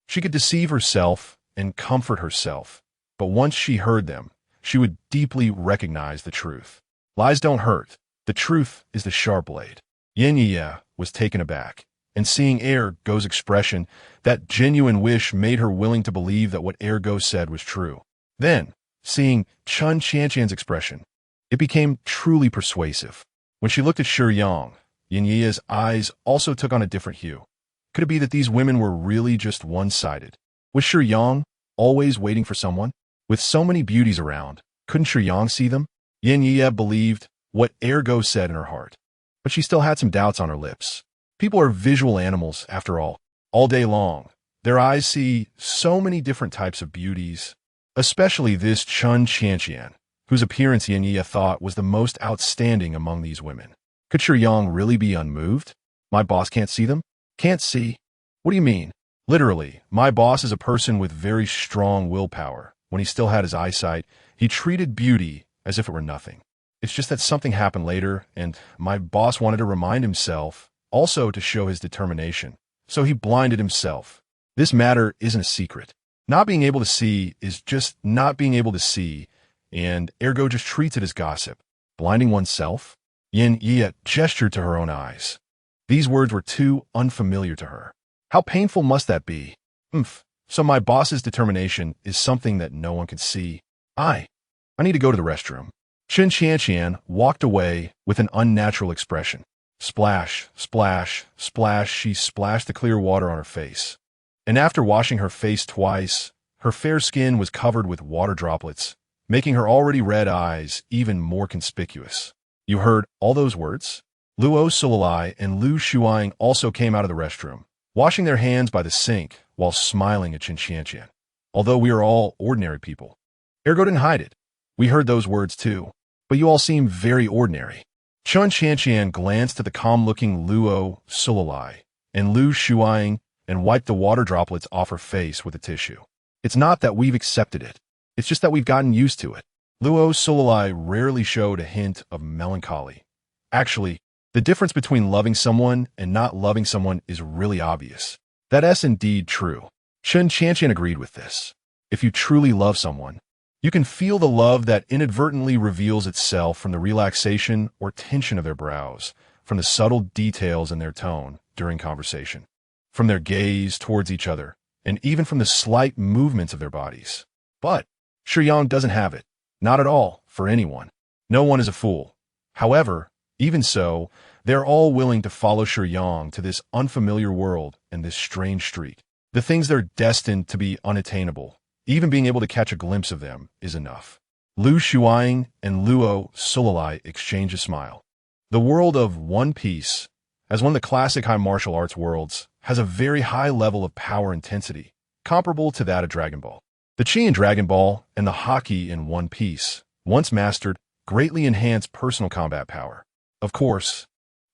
she could deceive herself and comfort herself, but once she heard them, she would deeply recognize the truth. Lies don't hurt. The truth is the sharp blade. Yin Ye was taken aback, and seeing Ergo's expression, that genuine wish made her willing to believe that what Ergo said was true. Then, seeing Chen Qianqian's expression, it became truly persuasive. When she looked at Shiyang, Yin Yi's eyes also took on a different hue. Could it be that these women were really just one-sided? Was Shiyang always waiting for someone? With so many beauties around, couldn't Shiyang see them? Yin Yi believed what Ergo said in her heart, but she still had some doubts on her lips. People are visual animals, after all day long. Their eyes see so many different types of beauties, especially this Chun Qianqian, whose appearance Yin Yi thought was the most outstanding among these women. Could Shiyang really be unmoved? My boss can't see them? Can't see? What do you mean? Literally, my boss is a person with very strong willpower. When he still had his eyesight, he treated beauty as if it were nothing. It's just that something happened later, and my boss wanted to remind himself, also to show his determination. So he blinded himself. This matter isn't a secret. Not being able to see is just not being able to see, and Ergo just treats it as gossip. Blinding oneself? Yin Yi gestured to her own eyes. These words were too unfamiliar to her. How painful must that be? So my boss's determination is something that no one can see. I need to go to the restroom. Chun Qianqian walked away with an unnatural expression. Splash, splash, splash, she splashed the clear water on her face. And after washing her face twice, her fair skin was covered with water droplets, making her already red eyes even more conspicuous. You heard all those words? Luo Sulalai and Lu Shuang also came out of the restroom, washing their hands by the sink while smiling at Chun Qianqian. Although we are all ordinary people. Ergo didn't hide it. We heard those words too, but you all seem very ordinary. Chun Qianqian glanced at the calm-looking Luo Sulalai and Lu Shuang and wiped the water droplets off her face with a tissue. It's not that we've accepted it. It's just that we've gotten used to it. Luo Sulalai rarely showed a hint of melancholy. Actually, the difference between loving someone and not loving someone is really obvious. That's indeed true. Chun Qianqian agreed with this. If you truly love someone, you can feel the love that inadvertently reveals itself from the relaxation or tension of their brows, from the subtle details in their tone during conversation, from their gaze towards each other, and even from the slight movements of their bodies. But Shiyang doesn't have it. Not at all, for anyone. No one is a fool. However, even so, they're all willing to follow Shiyang to this unfamiliar world and this strange street. The things they're destined to be unattainable, even being able to catch a glimpse of them, is enough. Lu Shuang and Luo Sulalai exchange a smile. The world of One Piece, as one of the classic high martial arts worlds, has a very high level of power intensity, comparable to that of Dragon Ball. The Chi in Dragon Ball and the Haki in One Piece, once mastered, greatly enhance personal combat power. Of course,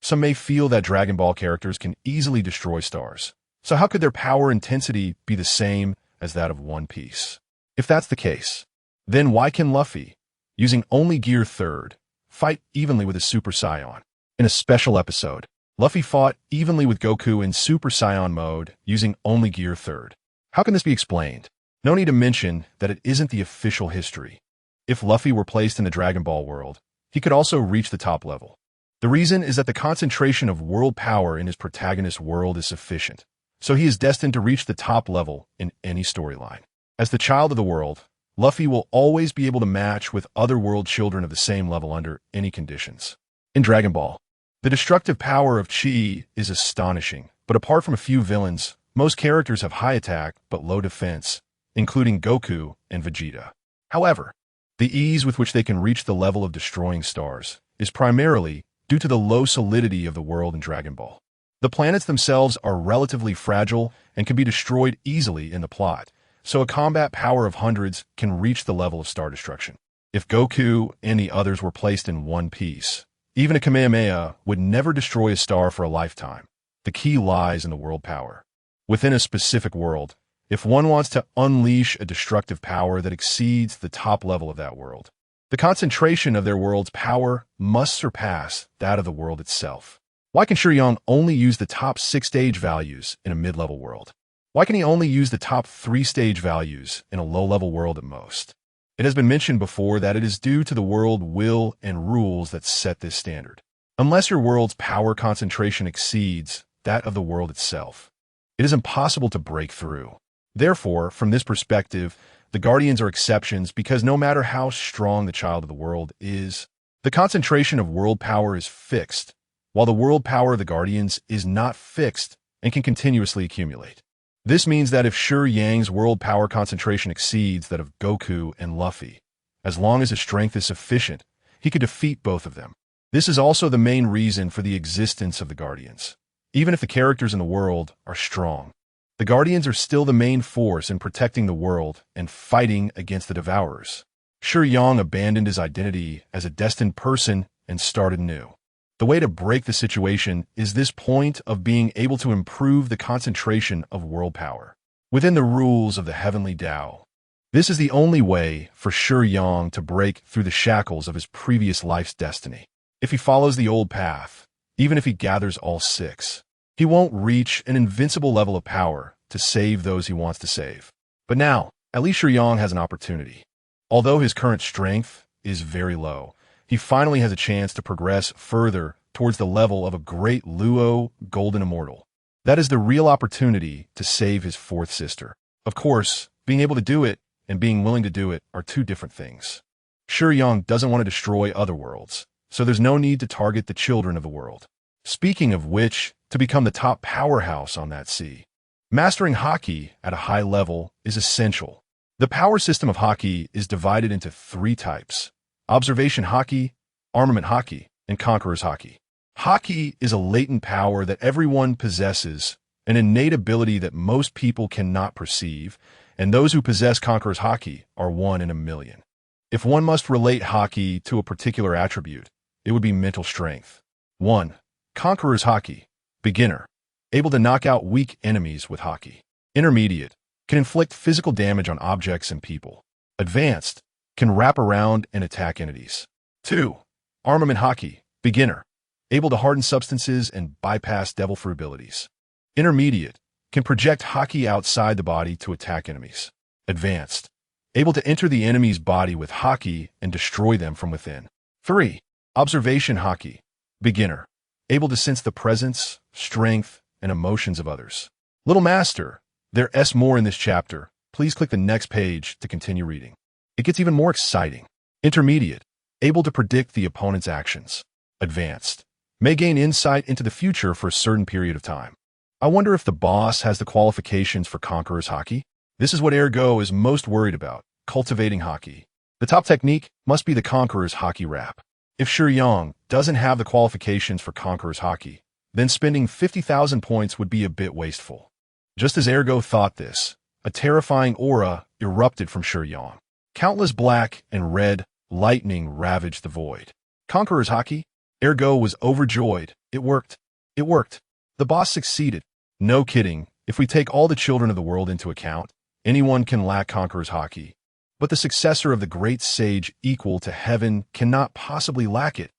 some may feel that Dragon Ball characters can easily destroy stars. So how could their power intensity be the same as that of One Piece? If that's the case, then why can Luffy, using only Gear 3rd, fight evenly with a Super Saiyan? In a special episode, Luffy fought evenly with Goku in Super Saiyan mode using only Gear 3rd. How can this be explained? No need to mention that it isn't the official history. If Luffy were placed in the Dragon Ball world, he could also reach the top level. The reason is that the concentration of world power in his protagonist's world is sufficient, so he is destined to reach the top level in any storyline. As the child of the world, Luffy will always be able to match with other world children of the same level under any conditions. In Dragon Ball, the destructive power of Chi is astonishing, but apart from a few villains, most characters have high attack but low defense, including Goku and Vegeta. However, the ease with which they can reach the level of destroying stars is primarily due to the low solidity of the world in Dragon Ball. The planets themselves are relatively fragile and can be destroyed easily in the plot, so a combat power of hundreds can reach the level of star destruction. If Goku and the others were placed in One Piece, even a Kamehameha would never destroy a star for a lifetime. The key lies in the world power. Within a specific world, if one wants to unleash a destructive power that exceeds the top level of that world, the concentration of their world's power must surpass that of the world itself. Why can Shiyang only use the top 6 stage values in a mid-level world? Why can he only use the top 3 stage values in a low-level world at most? It has been mentioned before that it is due to the world will and rules that set this standard. Unless your world's power concentration exceeds that of the world itself, it is impossible to break through. Therefore, from this perspective, the Guardians are exceptions because no matter how strong the child of the world is, the concentration of world power is fixed, while the world power of the Guardians is not fixed and can continuously accumulate. This means that if Shiyang's world power concentration exceeds that of Goku and Luffy, as long as his strength is sufficient, he could defeat both of them. This is also the main reason for the existence of the Guardians. Even if the characters in the world are strong, the Guardians are still the main force in protecting the world and fighting against the Devourers. Shiyang abandoned his identity as a destined person and started new. The way to break the situation is this point of being able to improve the concentration of world power within the rules of the heavenly Tao. This is the only way for Shiyang to break through the shackles of his previous life's destiny. If he follows the old path, even if he gathers all six, he won't reach an invincible level of power to save those he wants to save. But now, at least Shiyang has an opportunity. Although his current strength is very low, he finally has a chance to progress further towards the level of a great Luo Golden Immortal. That is the real opportunity to save his fourth sister. Of course, being able to do it and being willing to do it are two different things. Shiyang doesn't want to destroy other worlds, so there's no need to target the children of the world. Speaking of which, to become the top powerhouse on that sea, mastering Haki at a high level is essential. The power system of Haki is divided into three types: Observation Haki, Armament Haki, and Conqueror's Haki. Haki is a latent power that everyone possesses, an innate ability that most people cannot perceive, and those who possess Conqueror's Haki are 1 in a million. If one must relate Haki to a particular attribute, it would be mental strength. 1. Conqueror's Haki. Beginner. Able to knock out weak enemies with Haki. Intermediate. Can inflict physical damage on objects and people. Advanced. Can wrap around and attack entities. 2. Armament Haki. Beginner. Able to harden substances and bypass devil fruit abilities. Intermediate. Can project Haki outside the body to attack enemies. Advanced. Able to enter the enemy's body with Haki and destroy them from within. 3. Observation Haki. Beginner. Able to sense the presence, strength, and emotions of others. Little Master, there's more in this chapter. Please click the next page to continue reading. It gets even more exciting. Intermediate. Able to predict the opponent's actions. Advanced. May gain insight into the future for a certain period of time. I wonder if the boss has the qualifications for Conqueror's Haki? This is what Ergo is most worried about, cultivating Haki. The top technique must be the Conqueror's Haki Wrap. If Shiyang doesn't have the qualifications for Conqueror's Haki, then spending 50,000 points would be a bit wasteful. Just as Ergo thought this, a terrifying aura erupted from Shiyang. Countless black and red lightning ravaged the void. Conqueror's Haki? Ergo was overjoyed. It worked. It worked. The boss succeeded. No kidding. If we take all the children of the world into account, anyone can lack Conqueror's Haki. But the successor of the great sage equal to heaven cannot possibly lack it.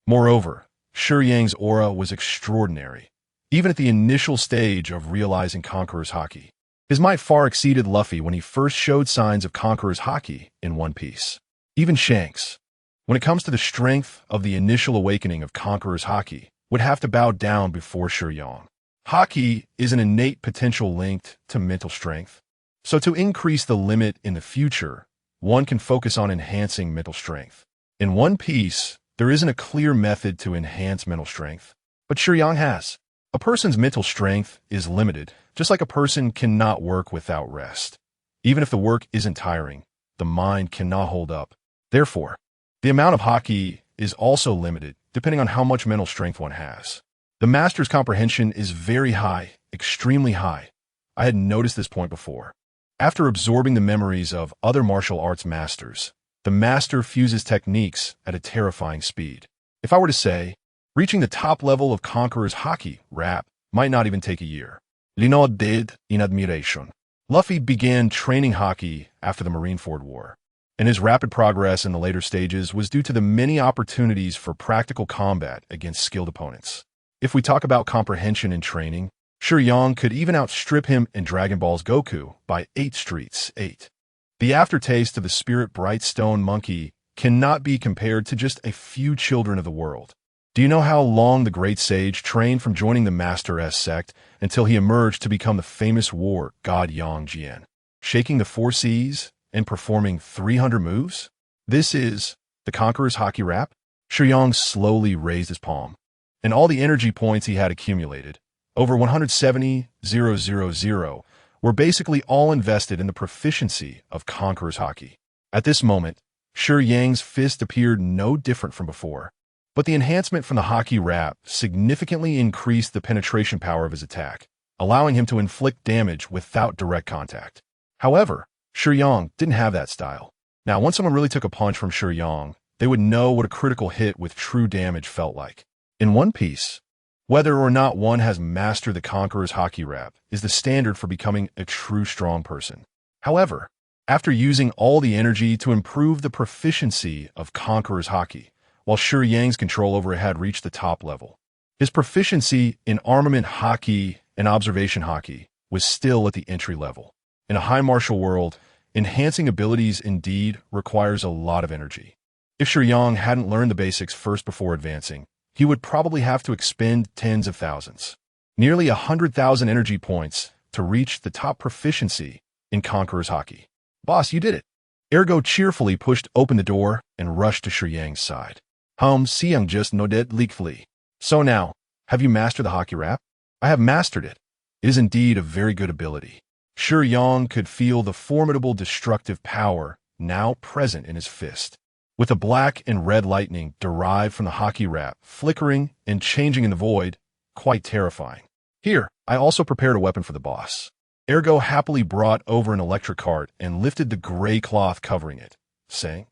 Moreover, Shiyang's aura was extraordinary, even at the initial stage of realizing Conqueror's Haki. His might far exceeded Luffy when he first showed signs of Conqueror's Haki in One Piece. Even Shanks, when it comes to the strength of the initial awakening of Conqueror's Haki, would have to bow down before Shiyang. Haki is an innate potential linked to mental strength. So to increase the limit in the future, one can focus on enhancing mental strength. In One Piece, there isn't a clear method to enhance mental strength, but Shiyang has. A person's mental strength is limited, just like a person cannot work without rest. Even if the work isn't tiring, the mind cannot hold up. Therefore, the amount of Haki is also limited, depending on how much mental strength one has. The master's comprehension is very high, extremely high. I had noticed this point before. After absorbing the memories of other martial arts masters, the master fuses techniques at a terrifying speed. If I were to say, reaching the top level of Conqueror's Haki Wrap might not even take a year. Lino did in admiration. Luffy began training Haki after the Marineford War, and his rapid progress in the later stages was due to the many opportunities for practical combat against skilled opponents. If we talk about comprehension and training, Shiyang could even outstrip him in Dragon Ball's Goku by 8 streets, 8. The aftertaste of the spirit bright stone monkey cannot be compared to just a few children of the world. Do you know how long the great sage trained from joining the Master S sect until he emerged to become the famous war god Yang Jian, shaking the 4 seas and performing 300 moves? This is the Conqueror's Haki Wrap. Shiyang slowly raised his palm. and all the energy points he had accumulated, over 170,000, were basically all invested in the proficiency of Conqueror's Haki. At this moment, Shiyang's fist appeared no different from before, but the enhancement from the Haki wrap significantly increased the penetration power of his attack, allowing him to inflict damage without direct contact. However, Shiyang didn't have that style. Now, once someone really took a punch from Shiyang, they would know what a critical hit with true damage felt like. In One Piece, whether or not one has mastered the Conqueror's Haki wrap is the standard for becoming a true strong person. However, after using all the energy to improve the proficiency of Conqueror's Haki, while Shiyang's control over it had reached the top level, his proficiency in armament Haki and observation Haki was still at the entry level. In a high martial world, enhancing abilities indeed requires a lot of energy. If Shiyang hadn't learned the basics first before advancing, he would probably have to expend tens of thousands, nearly 100,000 energy points to reach the top proficiency in Conqueror's Haki. Boss, you did it. Ergo cheerfully pushed open the door and rushed to Shiyang's side. Shiyang just nodded gleefully. So now, have you mastered the Haki wrap? I have mastered it. It is indeed a very good ability. Shiyang could feel the formidable destructive power now present in his fist, with the black and red lightning derived from the Haki wrap flickering and changing in the void, quite terrifying. Here, I also prepared a weapon for the boss. Ergo happily brought over an electric cart and lifted the gray cloth covering it, saying,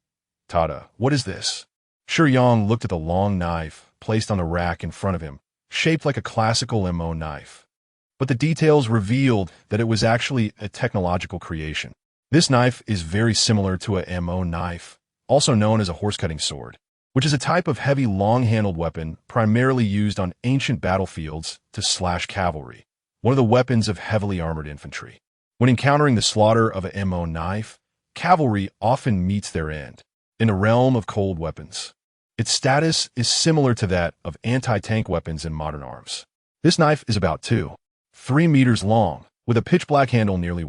Tada, what is this? Shiyang looked at the long knife placed on the rack in front of him, shaped like a classical MO knife. But the details revealed that it was actually a technological creation. This knife is very similar to a MO knife, also known as a horse-cutting sword, which is a type of heavy long-handled weapon primarily used on ancient battlefields to slash cavalry, one of the weapons of heavily armored infantry. When encountering the slaughter of a MO knife, cavalry often meets their end. In the realm of cold weapons, its status is similar to that of anti-tank weapons in modern arms. This knife is about 3 meters long, with a pitch-black handle nearly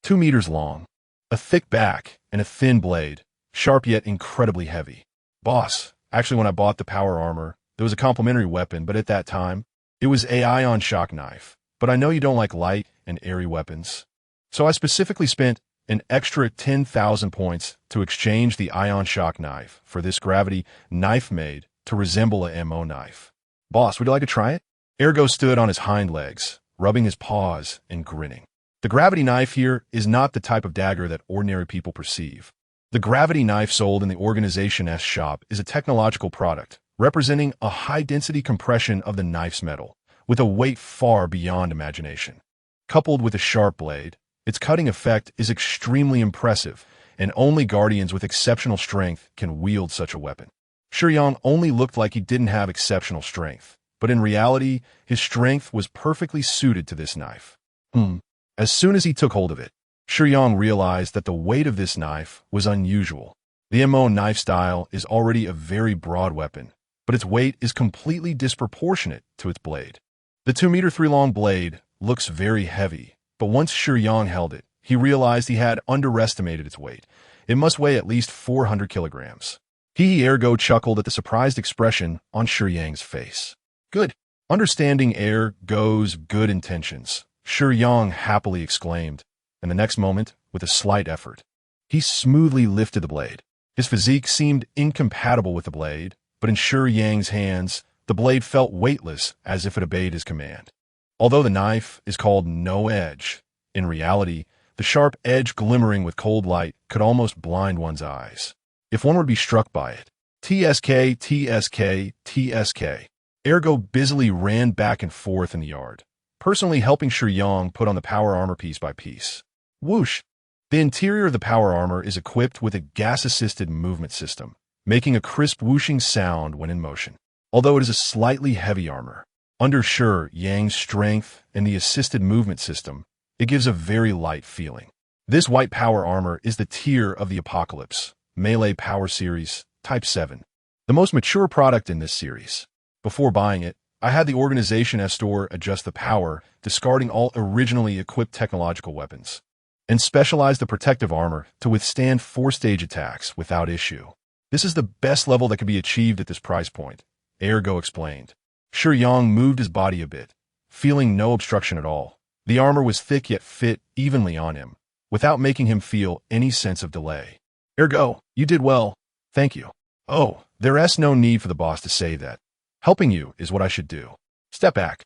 2 meters long, a thick back, and a thin blade, sharp yet incredibly heavy. Boss, actually when I bought the power armor, there was a complementary weapon, but at that time, it was a ion shock knife. But I know you don't like light and airy weapons. So I specifically spent an extra 10,000 points to exchange the ion shock knife for this gravity knife made to resemble a MO knife. Boss, would you like to try it? Ergo stood on his hind legs, rubbing his paws and grinning. The gravity knife here is not the type of dagger that ordinary people perceive. The gravity knife sold in the organization's shop is a technological product, representing a high-density compression of the knife's metal, with a weight far beyond imagination. Coupled with a sharp blade, its cutting effect is extremely impressive, and only guardians with exceptional strength can wield such a weapon. Shiyang only looked like he didn't have exceptional strength, but in reality, his strength was perfectly suited to this knife. As soon as he took hold of it, Shiyang realized that the weight of this knife was unusual. The MO knife style is already a very broad weapon, but its weight is completely disproportionate to its blade. The 2 meter 3 long blade looks very heavy, but once Shiyang held it, he realized he had underestimated its weight. It must weigh at least 400 kilograms. He ergo chuckled at the surprised expression on Shiyang's face. Good. Understanding ergo's good intentions, Shiyang happily exclaimed, and the next moment, with a slight effort, he smoothly lifted the blade. His physique seemed incompatible with the blade, but in Shiyang's hands, the blade felt weightless as if it obeyed his command. Although the knife is called no edge, in reality, the sharp edge glimmering with cold light could almost blind one's eyes if one were to be struck by it. TSK, TSK, TSK. Ergo busily ran back and forth in the yard, personally helping Shiyang put on the power armor piece by piece. Whoosh! The interior of the power armor is equipped with a gas-assisted movement system, making a crisp whooshing sound when in motion. Although it is a slightly heavy armor, under Shiyang's strength and the assisted movement system, it gives a very light feeling. This white power armor is the tier of the Apocalypse, Melee Power Series, Type 7, the most mature product in this series. Before buying it, I had the organization store adjust the power, discarding all originally equipped technological weapons, and specialize the protective armor to withstand 4-stage attacks without issue. This is the best level that can be achieved at this price point, Ergo explained. Shiyang moved his body a bit, feeling no obstruction at all. The armor was thick yet fit evenly on him, without making him feel any sense of delay. Ergo, you did well. Thank you. Oh, there's no need for the boss to say that. Helping you is what I should do. Step back.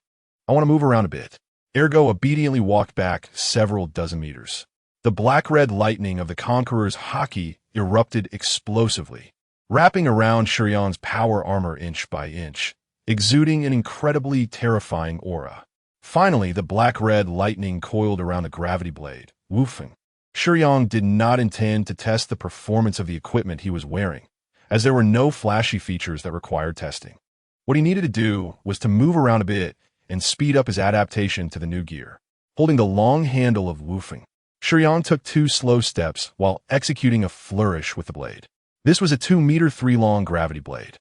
I want to move around a bit. Ergo obediently walked back several dozen meters. The black-red lightning of the Conqueror's haki erupted explosively, wrapping around Shiyang's power armor inch by inch, exuding an incredibly terrifying aura. Finally, the black-red lightning coiled around the gravity blade, woofing. Shiyang did not intend to test the performance of the equipment he was wearing, as there were no flashy features that required testing. What he needed to do was to move around a bit and speed up his adaptation to the new gear. Holding the long handle of woofing, Shiyang took 2 slow steps while executing a flourish with the blade. This was a 2-meter-3 long gravity blade,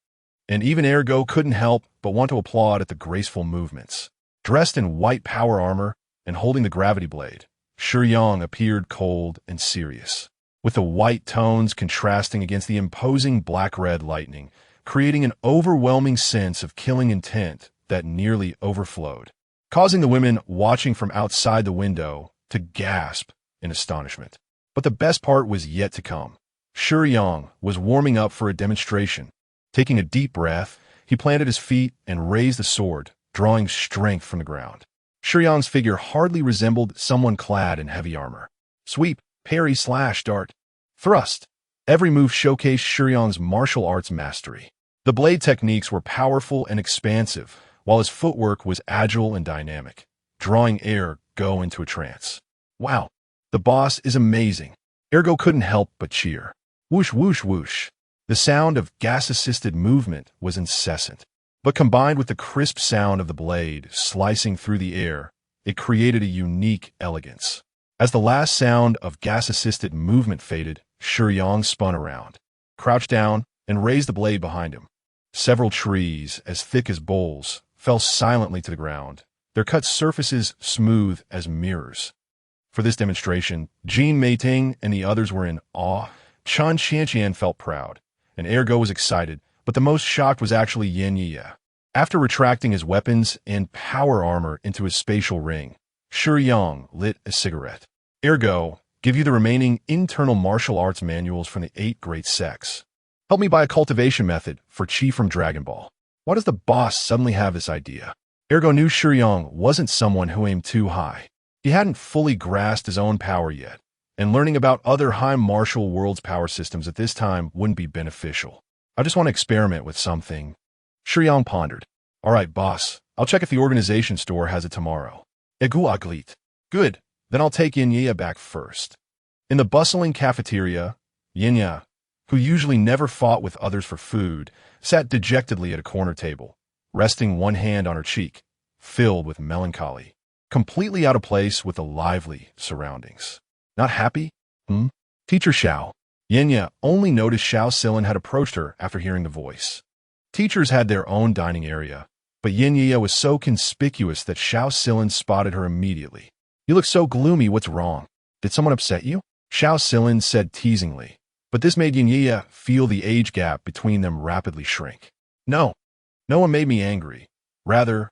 and even Ergo couldn't help but want to applaud at the graceful movements. Dressed in white power armor and holding the gravity blade, Shiyang appeared cold and serious, with the white tones contrasting against the imposing black-red lightning, creating an overwhelming sense of killing intent that nearly overflowed, causing the women watching from outside the window to gasp in astonishment. But the best part was yet to come. Shiyang was warming up for a demonstration. Taking a deep breath, he planted his feet and raised the sword, drawing strength from the ground. Shiyang's figure hardly resembled someone clad in heavy armor. Sweep, parry, slash, dart, thrust. Every move showcased Shiyang's martial arts mastery. The blade techniques were powerful and expansive, while his footwork was agile and dynamic, drawing Ergo into a trance. Wow, the boss is amazing. Ergo couldn't help but cheer. Whoosh, whoosh, whoosh. The sound of gas-assisted movement was incessant, but combined with the crisp sound of the blade slicing through the air, it created a unique elegance. As the last sound of gas-assisted movement faded, Shiyang spun around, crouched down, and raised the blade behind him. Several trees, as thick as bowls, fell silently to the ground, their cut surfaces smooth as mirrors. For this demonstration, Jin Meiting and the others were in awe. Chan Xianqian felt proud, and Ergo was excited, but the most shocked was actually Yin Ye. After retracting his weapons and power armor into his spatial ring, Shiyang lit a cigarette. Ergo, give you the remaining internal martial arts manuals from the 8 great sects. Help me buy a cultivation method for Chi from Dragon Ball. Why does the boss suddenly have this idea? Ergo knew Shiyang wasn't someone who aimed too high. He hadn't fully grasped his own power yet, and learning about other high martial world's power systems at this time wouldn't be beneficial. I just want to experiment with something. Shiyang pondered. All right, boss, I'll check if the organization store has it tomorrow. Egu aglit. Good, then I'll take Yinya back first. In the bustling cafeteria, Yinya, who usually never fought with others for food, sat dejectedly at a corner table, resting one hand on her cheek, filled with melancholy, completely out of place with the lively surroundings. Not happy? Teacher Xiao. Yinya only noticed Xiao Silin had approached her after hearing the voice. Teachers had their own dining area, but Yinya was so conspicuous that Xiao Silin spotted her immediately. You look so gloomy, what's wrong? Did someone upset you? Xiao Silin said teasingly, but this made Yinya feel the age gap between them rapidly shrink. No one made me angry. Rather,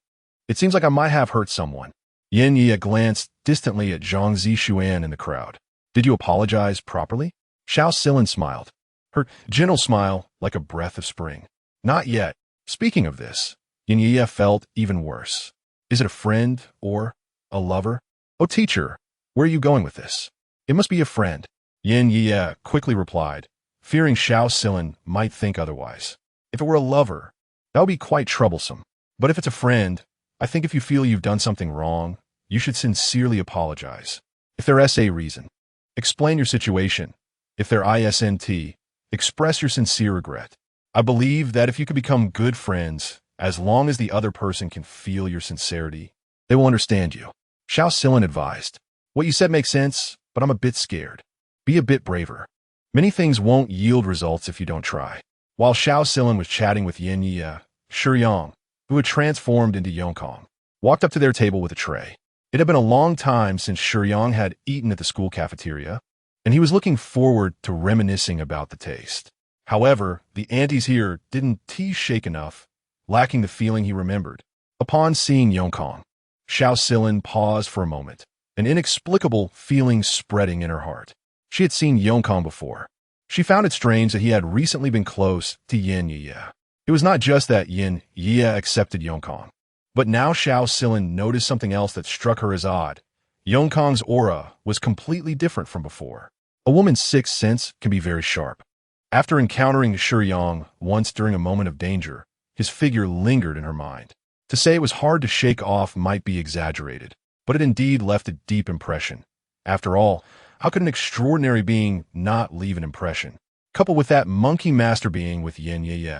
it seems like I might have hurt someone. Yinya glanced distantly at Zhang Zishuan in the crowd. Did you apologize properly? Xiao Silin smiled, her gentle smile like a breath of spring. Not yet. Speaking of this, Yinya felt even worse. Is it a friend or a lover? Oh, teacher, where are you going with this? It must be a friend. Yinya quickly replied, fearing Xiao Silin might think otherwise. If it were a lover, that would be quite troublesome. But if it's a friend, I think if you feel you've done something wrong, you should sincerely apologize. If there's a reason, explain your situation. If there isn't, express your sincere regret. I believe that if you could become good friends, as long as the other person can feel your sincerity, they will understand you. Xiao Silin advised. What you said makes sense, but I'm a bit scared. Be a bit braver. Many things won't yield results if you don't try. While Xiao Silin was chatting with Yinya, Shiyang, who had transformed into Yongkong, walked up to their table with a tray. It had been a long time since Shiyang had eaten at the school cafeteria, and he was looking forward to reminiscing about the taste. However, the aunties here didn't tea shake enough, lacking the feeling he remembered. Upon seeing Yongkong, Xiao Silin paused for a moment, an inexplicable feeling spreading in her heart. She had seen Yongkong before. She found it strange that he had recently been close to Yin Ye. It was not just that Yin Ye accepted Yongkong, but now Xiao Silin noticed something else that struck her as odd. Yongkong's aura was completely different from before. A woman's sixth sense can be very sharp. After encountering Shiyang once during a moment of danger, his figure lingered in her mind. To say it was hard to shake off might be exaggerated, but it indeed left a deep impression. After all, how could an extraordinary being not leave an impression? Coupled with that monkey master being with Yin Ye.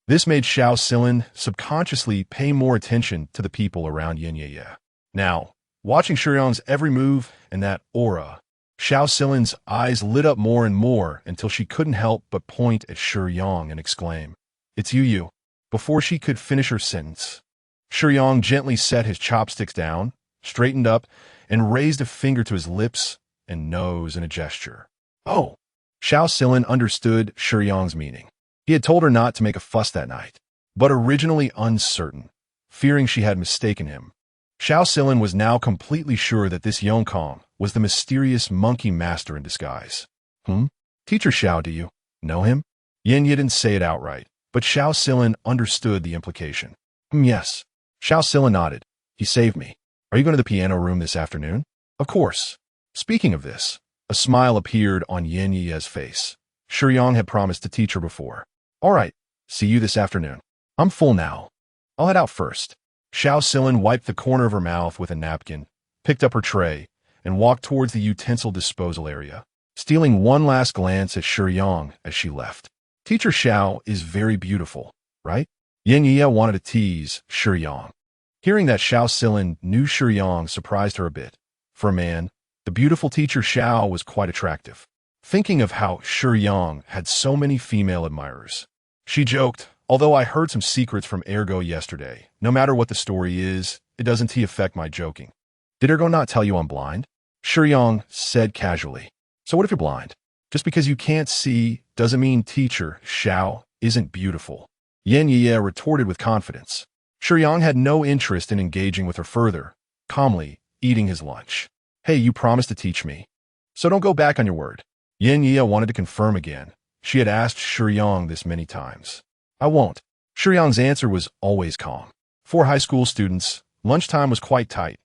This made Xiao Silin subconsciously pay more attention to the people around Yin Ye. Now, watching Shiyang's every move and that aura, Xiao Silin's eyes lit up more and more until she couldn't help but point at Shiyang and exclaim, "It's you." Before she could finish her sentence, Shiyang gently set his chopsticks down, straightened up, and raised a finger to his lips and nose in a gesture. Oh! Xiao Silin understood Shiyang's meaning. He had told her not to make a fuss that night, but originally uncertain, fearing she had mistaken him. Xiao Silin was now completely sure that this Yongkong was the mysterious monkey master in disguise. Teacher Xiao, do you know him? Yin Ye didn't say it outright, but Xiao Silin understood the implication. Yes. Xiao Silin nodded. He saved me. Are you going to the piano room this afternoon? Of course. Speaking of this, a smile appeared on Yin Ye's face. Shiyang had promised to teach her before. All right, see you this afternoon. I'm full now. I'll head out first. Xiao Silin wiped the corner of her mouth with a napkin, picked up her tray, and walked towards the utensil disposal area, stealing one last glance at Shiyang as she left. Teacher Xiao is very beautiful, right? Yin Ye wanted to tease Shiyang. Hearing that Xiao Silin knew Shiyang surprised her a bit. For a man, the beautiful teacher Xiao was quite attractive. Thinking of how Shiyang had so many female admirers, she joked, although I heard some secrets from Ergo yesterday. No matter what the story is, it doesn't affect my joking. Did Ergo not tell you I'm blind? Shiyang said casually. So what if you're blind? Just because you can't see doesn't mean teacher Xiao isn't beautiful. Yin Ye retorted with confidence. Shiyang had no interest in engaging with her further, calmly eating his lunch. Hey, you promised to teach me, so don't go back on your word. Yin Ye wanted to confirm again. She had asked Shiyang this many times. I won't. Shiyang's answer was always calm. For high school students, lunchtime was quite tight.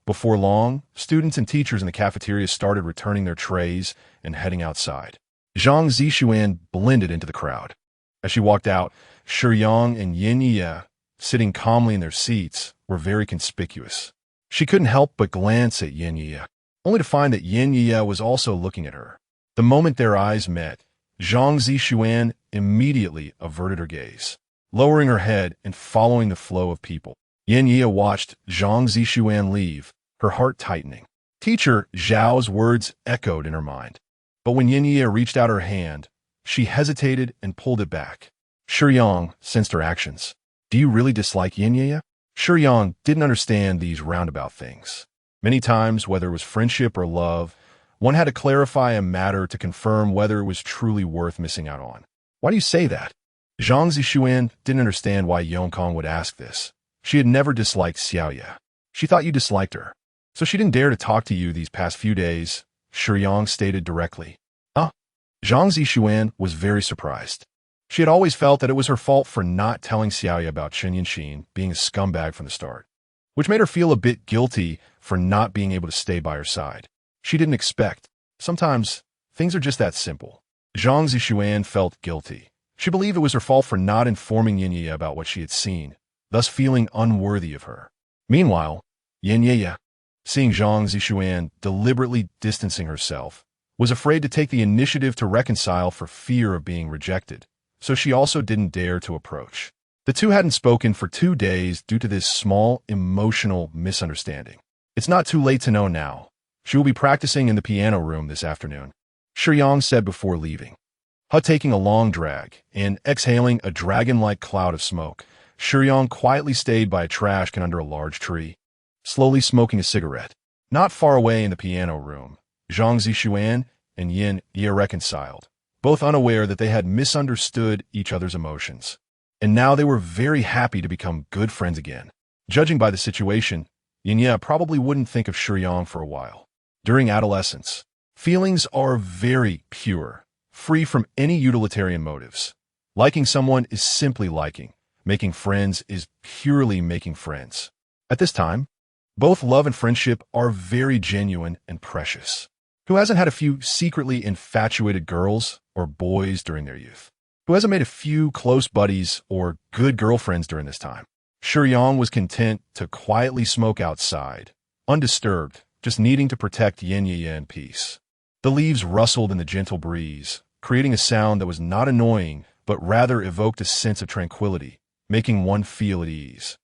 Before long, students and teachers in the cafeteria started returning their trays and heading outside. Zhang Zixuan blended into the crowd. As she walked out, Shiyang and Yin Ye, sitting calmly in their seats, were very conspicuous. She couldn't help but glance at Yin Ye, only to find that Yin Ye was also looking at her. The moment their eyes met, Zhang Zixuan immediately averted her gaze, lowering her head and following the flow of people. Yin Ye watched Zhang Zixuan leave, her heart tightening. Teacher Zhao's words echoed in her mind. But when Yin Ye reached out her hand, she hesitated and pulled it back. Shiyang sensed her actions. Do you really dislike Yin Ye? Shiyang didn't understand these roundabout things. Many times, whether it was friendship or love, one had to clarify a matter to confirm whether it was truly worth missing out on. Why do you say that? Zhang Zixuan didn't understand why Yongkong would ask this. She had never disliked Xiaoya. She thought you disliked her, so she didn't dare to talk to you these past few days, Shiyang stated directly. Zhang Zixuan was very surprised. She had always felt that it was her fault for not telling Xiaoya about Chen Yanxin being a scumbag from the start, which made her feel a bit guilty for not being able to stay by her side. She didn't expect. Sometimes, things are just that simple. Zhang Zixuan felt guilty. She believed it was her fault for not informing Yin Ye about what she had seen, thus feeling unworthy of her. Meanwhile, Yin Ye, seeing Zhang Zixuan deliberately distancing herself, was afraid to take the initiative to reconcile for fear of being rejected, so she also didn't dare to approach. The two hadn't spoken for 2 days due to this small emotional misunderstanding. It's not too late to know now. She will be practicing in the piano room this afternoon, Shiyang said before leaving. Taking a long drag and exhaling a dragon-like cloud of smoke, Shiyang quietly stayed by a trash can under a large tree, slowly smoking a cigarette. Not far away in the piano room, Zhang Zixuan and Yin Ye reconciled, both unaware that they had misunderstood each other's emotions. and now they were very happy to become good friends again. Judging by the situation, Yin probably wouldn't think of Shiyang for a while. During adolescence, feelings are very pure, free from any utilitarian motives. Liking someone is simply liking. Making friends is purely making friends. At this time, both love and friendship are very genuine and precious. Who hasn't had a few secretly infatuated girls or boys during their youth? Who hasn't made a few close buddies or good girlfriends during this time? Shiyang was content to quietly smoke outside, undisturbed, just needing to protect Yin in peace. The leaves rustled in the gentle breeze, creating a sound that was not annoying, but rather evoked a sense of tranquility, making one feel at ease.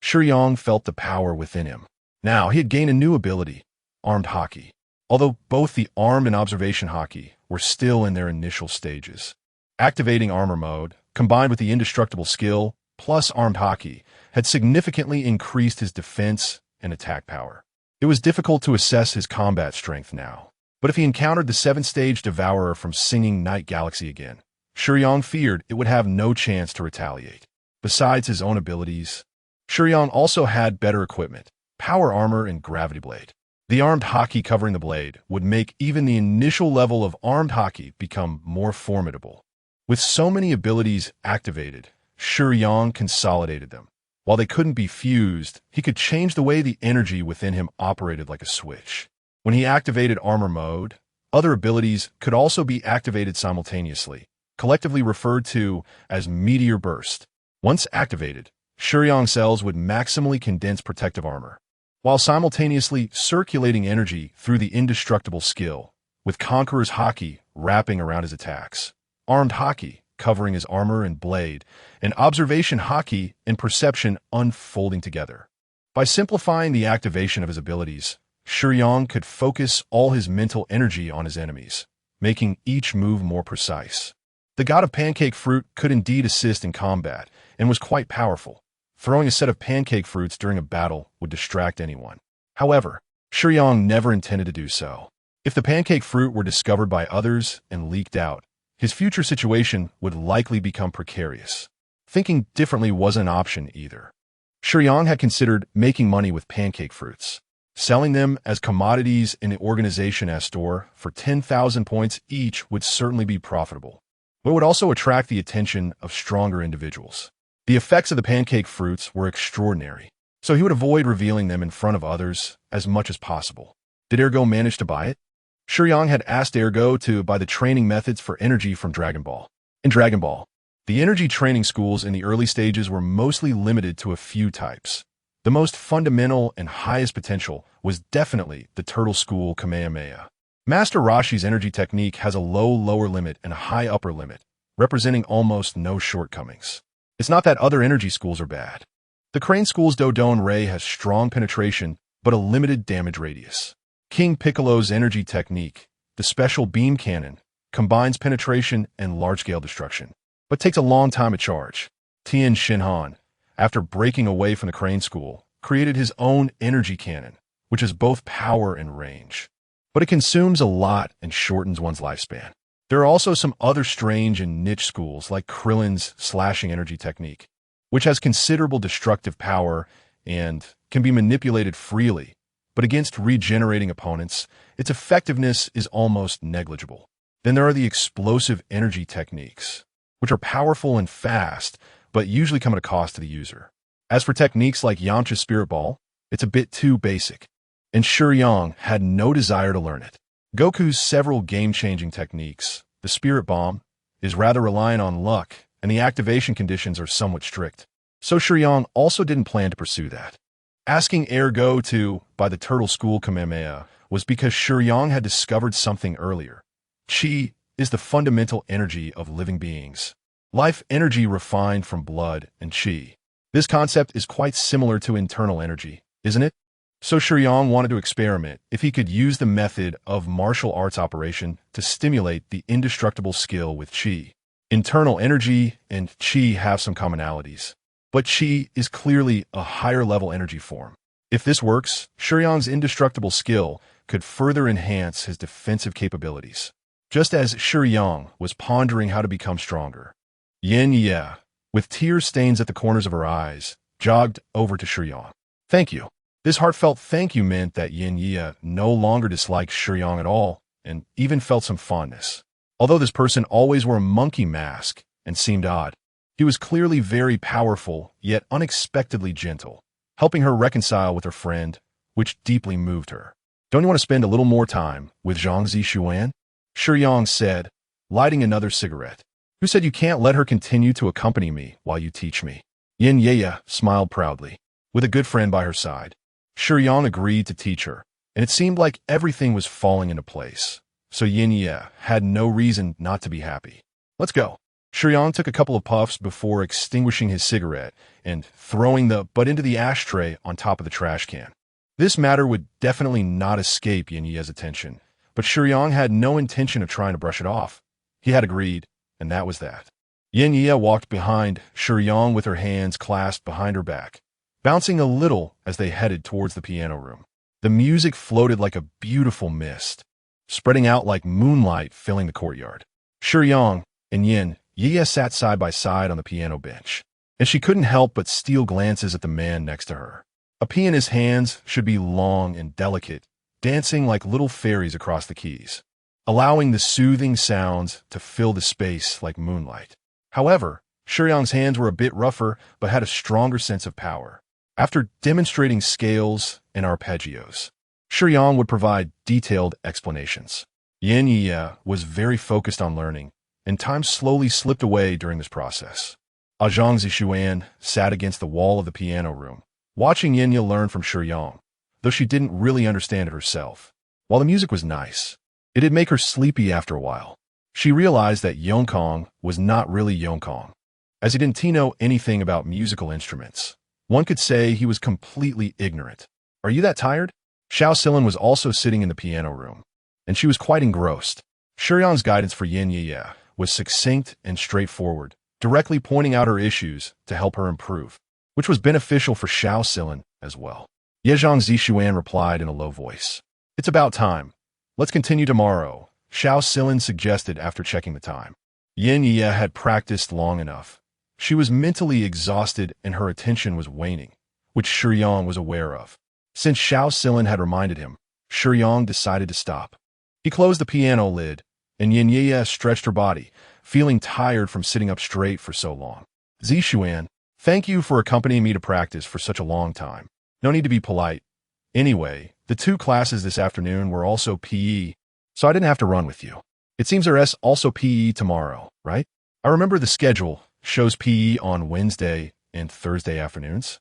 Shiyang felt the power within him. Now he had gained a new ability, armed haki. Although both the armed and observation haki were still in their initial stages. Activating armor mode, combined with the indestructible skill, plus armed haki, had significantly increased his defense and attack power. It was difficult to assess his combat strength now, but if he encountered the 7th-stage Devourer from Singing Night Galaxy again, Shiyang feared it would have no chance to retaliate. Besides his own abilities, Shiyang also had better equipment, power armor and gravity blade. The armed haki covering the blade would make even the initial level of armed haki become more formidable. With so many abilities activated, Shiyang consolidated them. While they couldn't be fused, he could change the way the energy within him operated like a switch. When he activated armor mode, other abilities could also be activated simultaneously, collectively referred to as Meteor Burst. Once activated, Shiyang cells would maximally condense protective armor, while simultaneously circulating energy through the indestructible skill, with Conqueror's haki wrapping around his attacks, armed haki covering his armor and blade, and observation haki and perception unfolding together. By simplifying the activation of his abilities, Shiyang could focus all his mental energy on his enemies, making each move more precise. The god of pancake fruit could indeed assist in combat and was quite powerful. Throwing a set of pancake fruits during a battle would distract anyone. However, Shiyang never intended to do so. If the pancake fruit were discovered by others and leaked out, his future situation would likely become precarious. Thinking differently wasn't an option either. Shiyang had considered making money with pancake fruits, selling them as commodities in the organization as store for 10,000 points each would certainly be profitable, but would also attract the attention of stronger individuals. The effects of the pancake fruits were extraordinary, so he would avoid revealing them in front of others as much as possible. Did Ergo manage to buy it? Shiyang had asked Ergo to buy the training methods for energy from Dragon Ball. In Dragon Ball, the energy training schools in the early stages were mostly limited to a few types. The most fundamental and highest potential was definitely the Turtle School Kamehameha. Master Roshi's energy technique has a low lower limit and a high upper limit, representing almost no shortcomings. It's not that other energy schools are bad. The Crane School's Dodon Ray has strong penetration, but a limited damage radius. King Piccolo's energy technique, the special beam cannon, combines penetration and large-scale destruction, but takes a long time to charge. Tien Shinhan, after breaking away from the Crane School, created his own energy cannon, which has both power and range. But it consumes a lot and shortens one's lifespan. There are also some other strange and niche schools like Krillin's slashing energy technique, which has considerable destructive power and can be manipulated freely, but against regenerating opponents, its effectiveness is almost negligible. Then there are the explosive energy techniques, which are powerful and fast, but usually come at a cost to the user. As for techniques like Yamcha's Spirit Ball, it's a bit too basic, and Shiyang had no desire to learn it. Goku's several game-changing techniques, the Spirit Bomb, is rather reliant on luck, and the activation conditions are somewhat strict. So Shiyang also didn't plan to pursue that. Asking Ergo to buy the Turtle School Kamehameha was because Shiyang had discovered something earlier. Chi is the fundamental energy of living beings. Life energy refined from blood and chi. This concept is quite similar to internal energy, isn't it? So Shiyang wanted to experiment if he could use the method of martial arts operation to stimulate the indestructible skill with chi. Internal energy and chi have some commonalities, but chi is clearly a higher-level energy form. If this works, Shiyang's indestructible skill could further enhance his defensive capabilities. Just as Shiyang was pondering how to become stronger, Yin with tear stains at the corners of her eyes, jogged over to Shiyang. Thank you. This heartfelt thank you meant that Yin Ye no longer disliked Shiyang at all, and even felt some fondness. Although this person always wore a monkey mask and seemed odd, he was clearly very powerful, yet unexpectedly gentle, helping her reconcile with her friend, which deeply moved her. Don't you want to spend a little more time with Zhang Zishuan? Shiyang said, lighting another cigarette. Who said you can't let her continue to accompany me while you teach me? Yin Ye smiled proudly, with a good friend by her side. Shiyang agreed to teach her, and it seemed like everything was falling into place. So Yin Ye had no reason not to be happy. Let's go. Shiyang took a couple of puffs before extinguishing his cigarette and throwing the butt into the ashtray on top of the trash can. This matter would definitely not escape Yin Ye's attention, but Shiyang had no intention of trying to brush it off. He had agreed, and that was that. Yin Ye walked behind Shiyang with her hands clasped behind her back, bouncing a little as they headed towards the piano room. The music floated like a beautiful mist, spreading out like moonlight filling the courtyard. Shiyang and Yin Ye sat side by side on the piano bench, and she couldn't help but steal glances at the man next to her. A pianist's hands should be long and delicate, dancing like little fairies across the keys, allowing the soothing sounds to fill the space like moonlight. However, Shiyang's hands were a bit rougher but had a stronger sense of power. After demonstrating scales and arpeggios, Shiyang would provide detailed explanations. Yin Ye was very focused on learning, and time slowly slipped away during this process. Zhang Zishuan sat against the wall of the piano room, watching Yin Ye learn from Shiyang, though she didn't really understand it herself. While the music was nice, it did make her sleepy after a while. She realized that Yongkong was not really Yongkong, as he didn't know anything about musical instruments. One could say he was completely ignorant. Are you that tired? Xiao Silin was also sitting in the piano room, and she was quite engrossed. Shiyang's guidance for Yin Ye was succinct and straightforward, directly pointing out her issues to help her improve, which was beneficial for Xiao Silin as well. Zhang Zishuan replied in a low voice. It's about time. Let's continue tomorrow, Xiao Silin suggested after checking the time. Yin Ye had practiced long enough. She was mentally exhausted and her attention was waning, which Shiyang was aware of. Since Xiao Silin had reminded him, Shiyang decided to stop. He closed the piano lid, and Yin Ye stretched her body, feeling tired from sitting up straight for so long. Zishuan, thank you for accompanying me to practice for such a long time. No need to be polite. Anyway, the 2 classes this afternoon were also PE, so I didn't have to run with you. It seems there's also PE tomorrow, right? I remember the schedule shows PE on Wednesday and Thursday afternoons.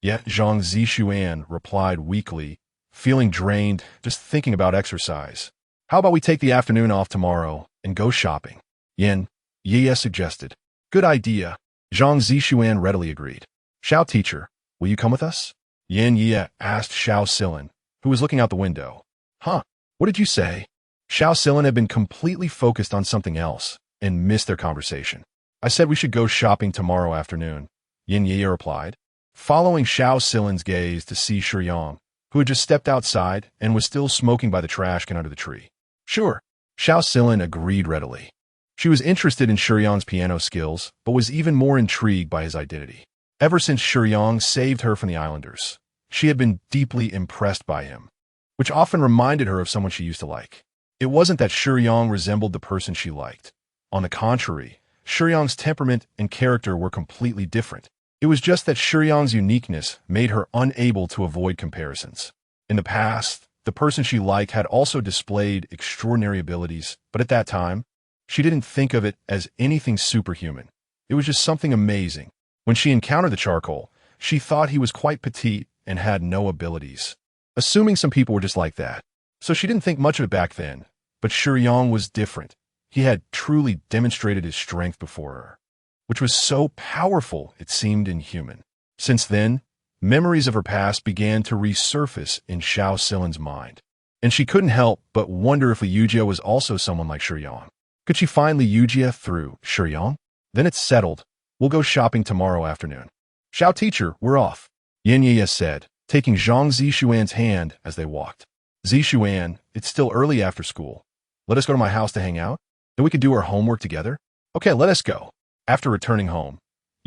Yet Zhang Zishuan replied weakly, feeling drained just thinking about exercise. How about we take the afternoon off tomorrow and go shopping? Yin Ye suggested. Good idea. Zhang Zishuan readily agreed. Xiao teacher, will you come with us? Yin Ye asked Xiao Silin, who was looking out the window. Huh? What did you say? Xiao Silin had been completely focused on something else and missed their conversation. I said we should go shopping tomorrow afternoon, Yin Ye replied, following Xiao Silin's gaze to see Shiyang, who had just stepped outside and was still smoking by the trash can under the tree. Sure, Xiao Silin agreed readily. She was interested in Shiyang's piano skills, but was even more intrigued by his identity. Ever since Shiyang saved her from the islanders, she had been deeply impressed by him, which often reminded her of someone she used to like. It wasn't that Shiyang resembled the person she liked. On the contrary, Shiyang's temperament and character were completely different. It was just that Shiyang's uniqueness made her unable to avoid comparisons. In the past, the person she liked had also displayed extraordinary abilities, but at that time, she didn't think of it as anything superhuman. It was just something amazing. When she encountered the charcoal, she thought he was quite petite and had no abilities. Assuming some people were just like that. So she didn't think much of it back then, but Shiyang was different. He had truly demonstrated his strength before her, which was so powerful it seemed inhuman. Since then, memories of her past began to resurface in Xiao Silin's mind, and she couldn't help but wonder if Liu Jie was also someone like Shiyang. Could she find Liu Jie through Shiyang? Then it's settled. We'll go shopping tomorrow afternoon. Xiao teacher, we're off, Yin Ye said, taking Zhang Zishuan's hand as they walked. Zishuan, it's still early after school. Let us go to my house to hang out? Then we could do our homework together? Okay, let us go. After returning home,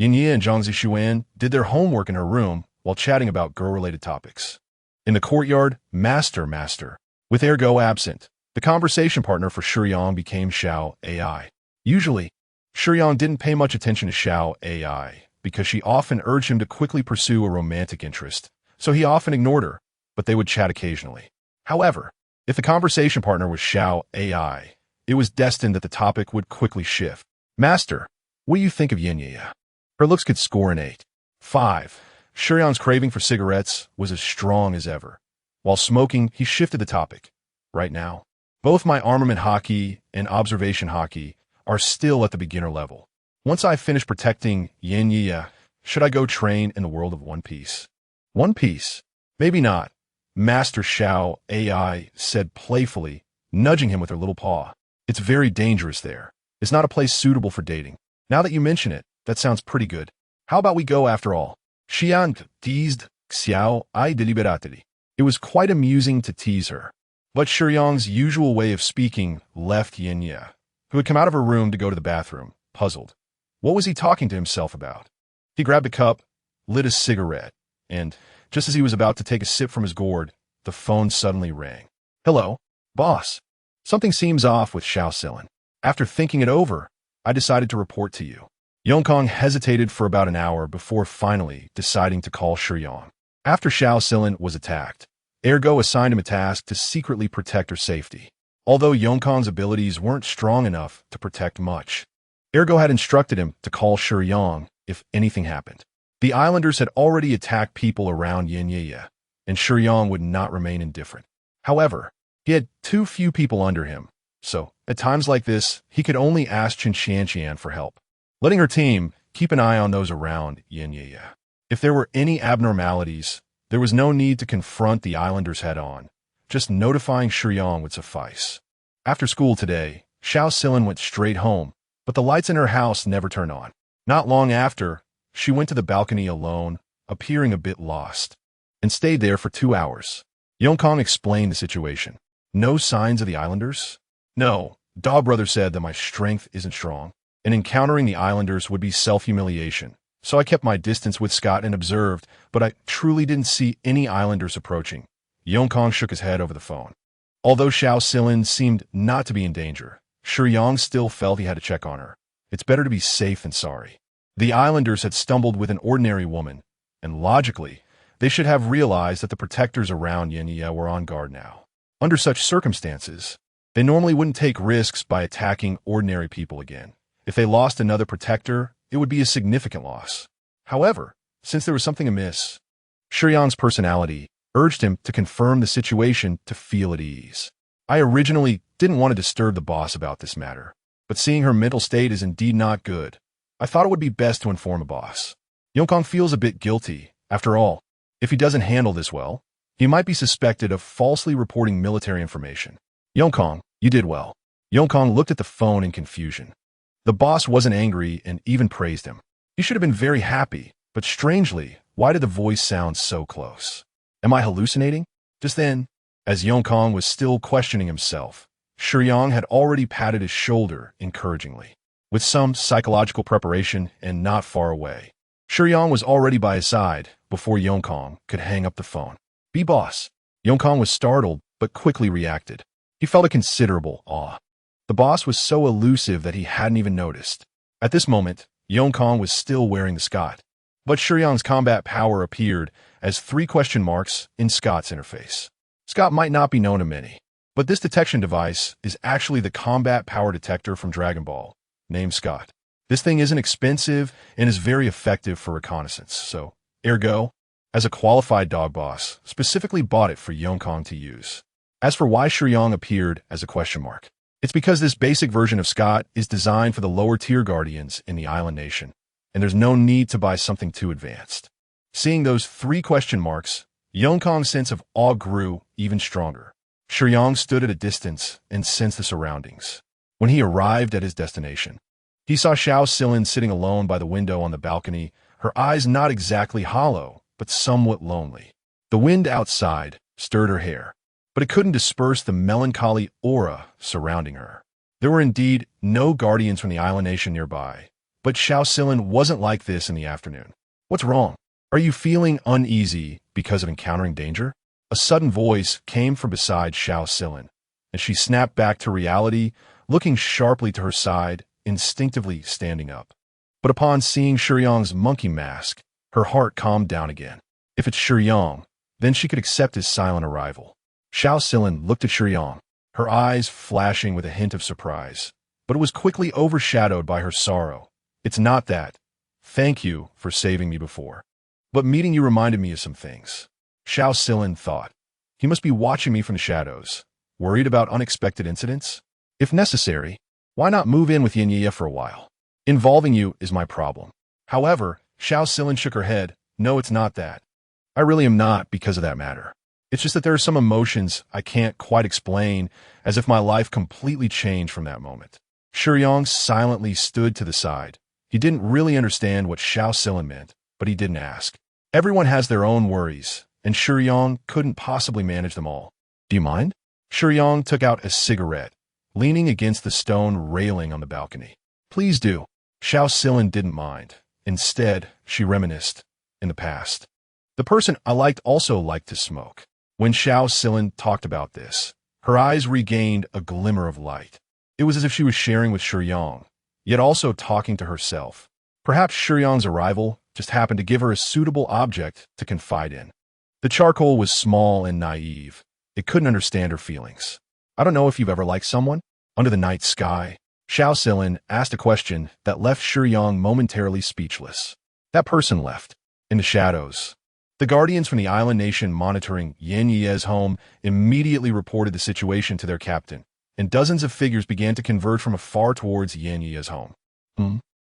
Yinye and Zhangzi Xuan did their homework in her room while chatting about girl-related topics. In the courtyard, Master. With Ergo absent, the conversation partner for Shiyang became Xiao AI. Usually, Shiyang didn't pay much attention to Xiao AI because she often urged him to quickly pursue a romantic interest, so he often ignored her, but they would chat occasionally. However, if the conversation partner was Xiao AI, it was destined that the topic would quickly shift. Master, what do you think of Yinye? Her looks could score an 8. 5. Shiyang's craving for cigarettes was as strong as ever. While smoking, he shifted the topic. Right now, both my armament hockey and observation hockey are still at the beginner level. Once I finish protecting Yinye, should I go train in the world of One Piece? One Piece? Maybe not, Master Xiao AI said playfully, nudging him with her little paw. It's very dangerous there. It's not a place suitable for dating. Now that you mention it, that sounds pretty good. How about we go after all? Shiyang teased Xiao I deliberately. It was quite amusing to tease her. But Shiyang's usual way of speaking left Yinye, who had come out of her room to go to the bathroom, puzzled. What was he talking to himself about? He grabbed a cup, lit a cigarette, and, just as he was about to take a sip from his gourd, the phone suddenly rang. Hello, boss. Something seems off with Xiao Silin. After thinking it over, I decided to report to you. Yongkong hesitated for about an hour before finally deciding to call Shiyang. After Xiao Silin was attacked, Ergo assigned him a task to secretly protect her safety. Although Yongkong's abilities weren't strong enough to protect much, Ergo had instructed him to call Shiyang if anything happened. The islanders had already attacked people around Yinye, and Shiyang would not remain indifferent. However, he had too few people under him, so at times like this, he could only ask Qian for help, letting her team keep an eye on those around Yinye. If there were any abnormalities, there was no need to confront the islanders head-on. Just notifying Shiyang would suffice. After school today, Xiao Silin went straight home, but the lights in her house never turned on. Not long after, she went to the balcony alone, appearing a bit lost, and stayed there for 2 hours. Yongkong explained the situation. No signs of the islanders? No, Dog Brother said that my strength isn't strong, and encountering the islanders would be self-humiliation. So I kept my distance with Scott and observed, but I truly didn't see any islanders approaching. Yongkong shook his head over the phone. Although Xiao Silin seemed not to be in danger, Shiyang still felt he had to check on her. It's better to be safe than sorry. The islanders had stumbled with an ordinary woman, and logically, they should have realized that the protectors around Yinye were on guard now. Under such circumstances, they normally wouldn't take risks by attacking ordinary people again. If they lost another protector, it would be a significant loss. However, since there was something amiss, Shiyang's personality urged him to confirm the situation to feel at ease. I originally didn't want to disturb the boss about this matter, but seeing her mental state is indeed not good, I thought it would be best to inform the boss. Yongkong feels a bit guilty. After all, if he doesn't handle this well, he might be suspected of falsely reporting military information. Yongkong, you did well. Yongkong looked at the phone in confusion. The boss wasn't angry and even praised him. He should have been very happy, but strangely, why did the voice sound so close? Am I hallucinating? Just then, as Yongkong was still questioning himself, Shiyang had already patted his shoulder encouragingly. With some psychological preparation and not far away, Shiyang was already by his side before Yongkong could hang up the phone. Be boss. Yongkong was startled, but quickly reacted. He felt a considerable awe. The boss was so elusive that he hadn't even noticed. At this moment, Yongkong was still wearing the Scott, but Shiyang's combat power appeared as 3 question marks in Scott's interface. Scott might not be known to many, but this detection device is actually the combat power detector from Dragon Ball, named Scott. This thing isn't expensive and is very effective for reconnaissance, so Ergo, as a qualified dog boss, specifically bought it for Yongkong to use. As for why Shiyang appeared as a question mark, it's because this basic version of Scott is designed for the lower tier guardians in the island nation, and there's no need to buy something too advanced. Seeing those 3 question marks, Yongkong's sense of awe grew even stronger. Shiyang stood at a distance and sensed the surroundings. When he arrived at his destination, he saw Xiao Silin sitting alone by the window on the balcony, her eyes not exactly hollow, but somewhat lonely. The wind outside stirred her hair, but it couldn't disperse the melancholy aura surrounding her. There were indeed no guardians from the island nation nearby, But Xiao Silin wasn't like this in the afternoon. What's wrong? Are you feeling uneasy because of encountering danger? A sudden voice came from beside Xiao Silin, and she snapped back to reality, looking sharply to her side, instinctively standing up. But upon seeing Shiyang's monkey mask, her heart calmed down again. If it's Shiyang, then she could accept his silent arrival. Xiao Silin looked at Shiyang, her eyes flashing with a hint of surprise, but it was quickly overshadowed by her sorrow. It's not that. Thank you for saving me before. But meeting you reminded me of some things. Xiao Silin thought. He must be watching me from the shadows, worried about unexpected incidents. If necessary, why not move in with Yin Ye for a while? Involving you is my problem. However, Xiao Silin shook her head. No, it's not that. I really am not because of that matter. It's just that there are some emotions I can't quite explain, as if my life completely changed from that moment. Shiyang silently stood to the side. He didn't really understand what Xiao Silin meant, but he didn't ask. Everyone has their own worries, and Shiyang couldn't possibly manage them all. Do you mind? Shiyang took out a cigarette, leaning against the stone railing on the balcony. Please do. Xiao Silin didn't mind. Instead, she reminisced. In the past, the person I liked also liked to smoke. When Xiao Silin talked about this, her eyes regained a glimmer of light. It was as if she was sharing with Shiyang, yet also talking to herself. Perhaps Shiyang's arrival just happened to give her a suitable object to confide in. The charcoal was small and naive. It couldn't understand her feelings. I don't know if you've ever liked someone. Under the night sky, Xiao Silin asked a question that left Shiyang momentarily speechless. That person left. In the shadows. The guardians from the island nation monitoring Yin Ye's home immediately reported the situation to their captain, and dozens of figures began to converge from afar towards Yin Ye's home.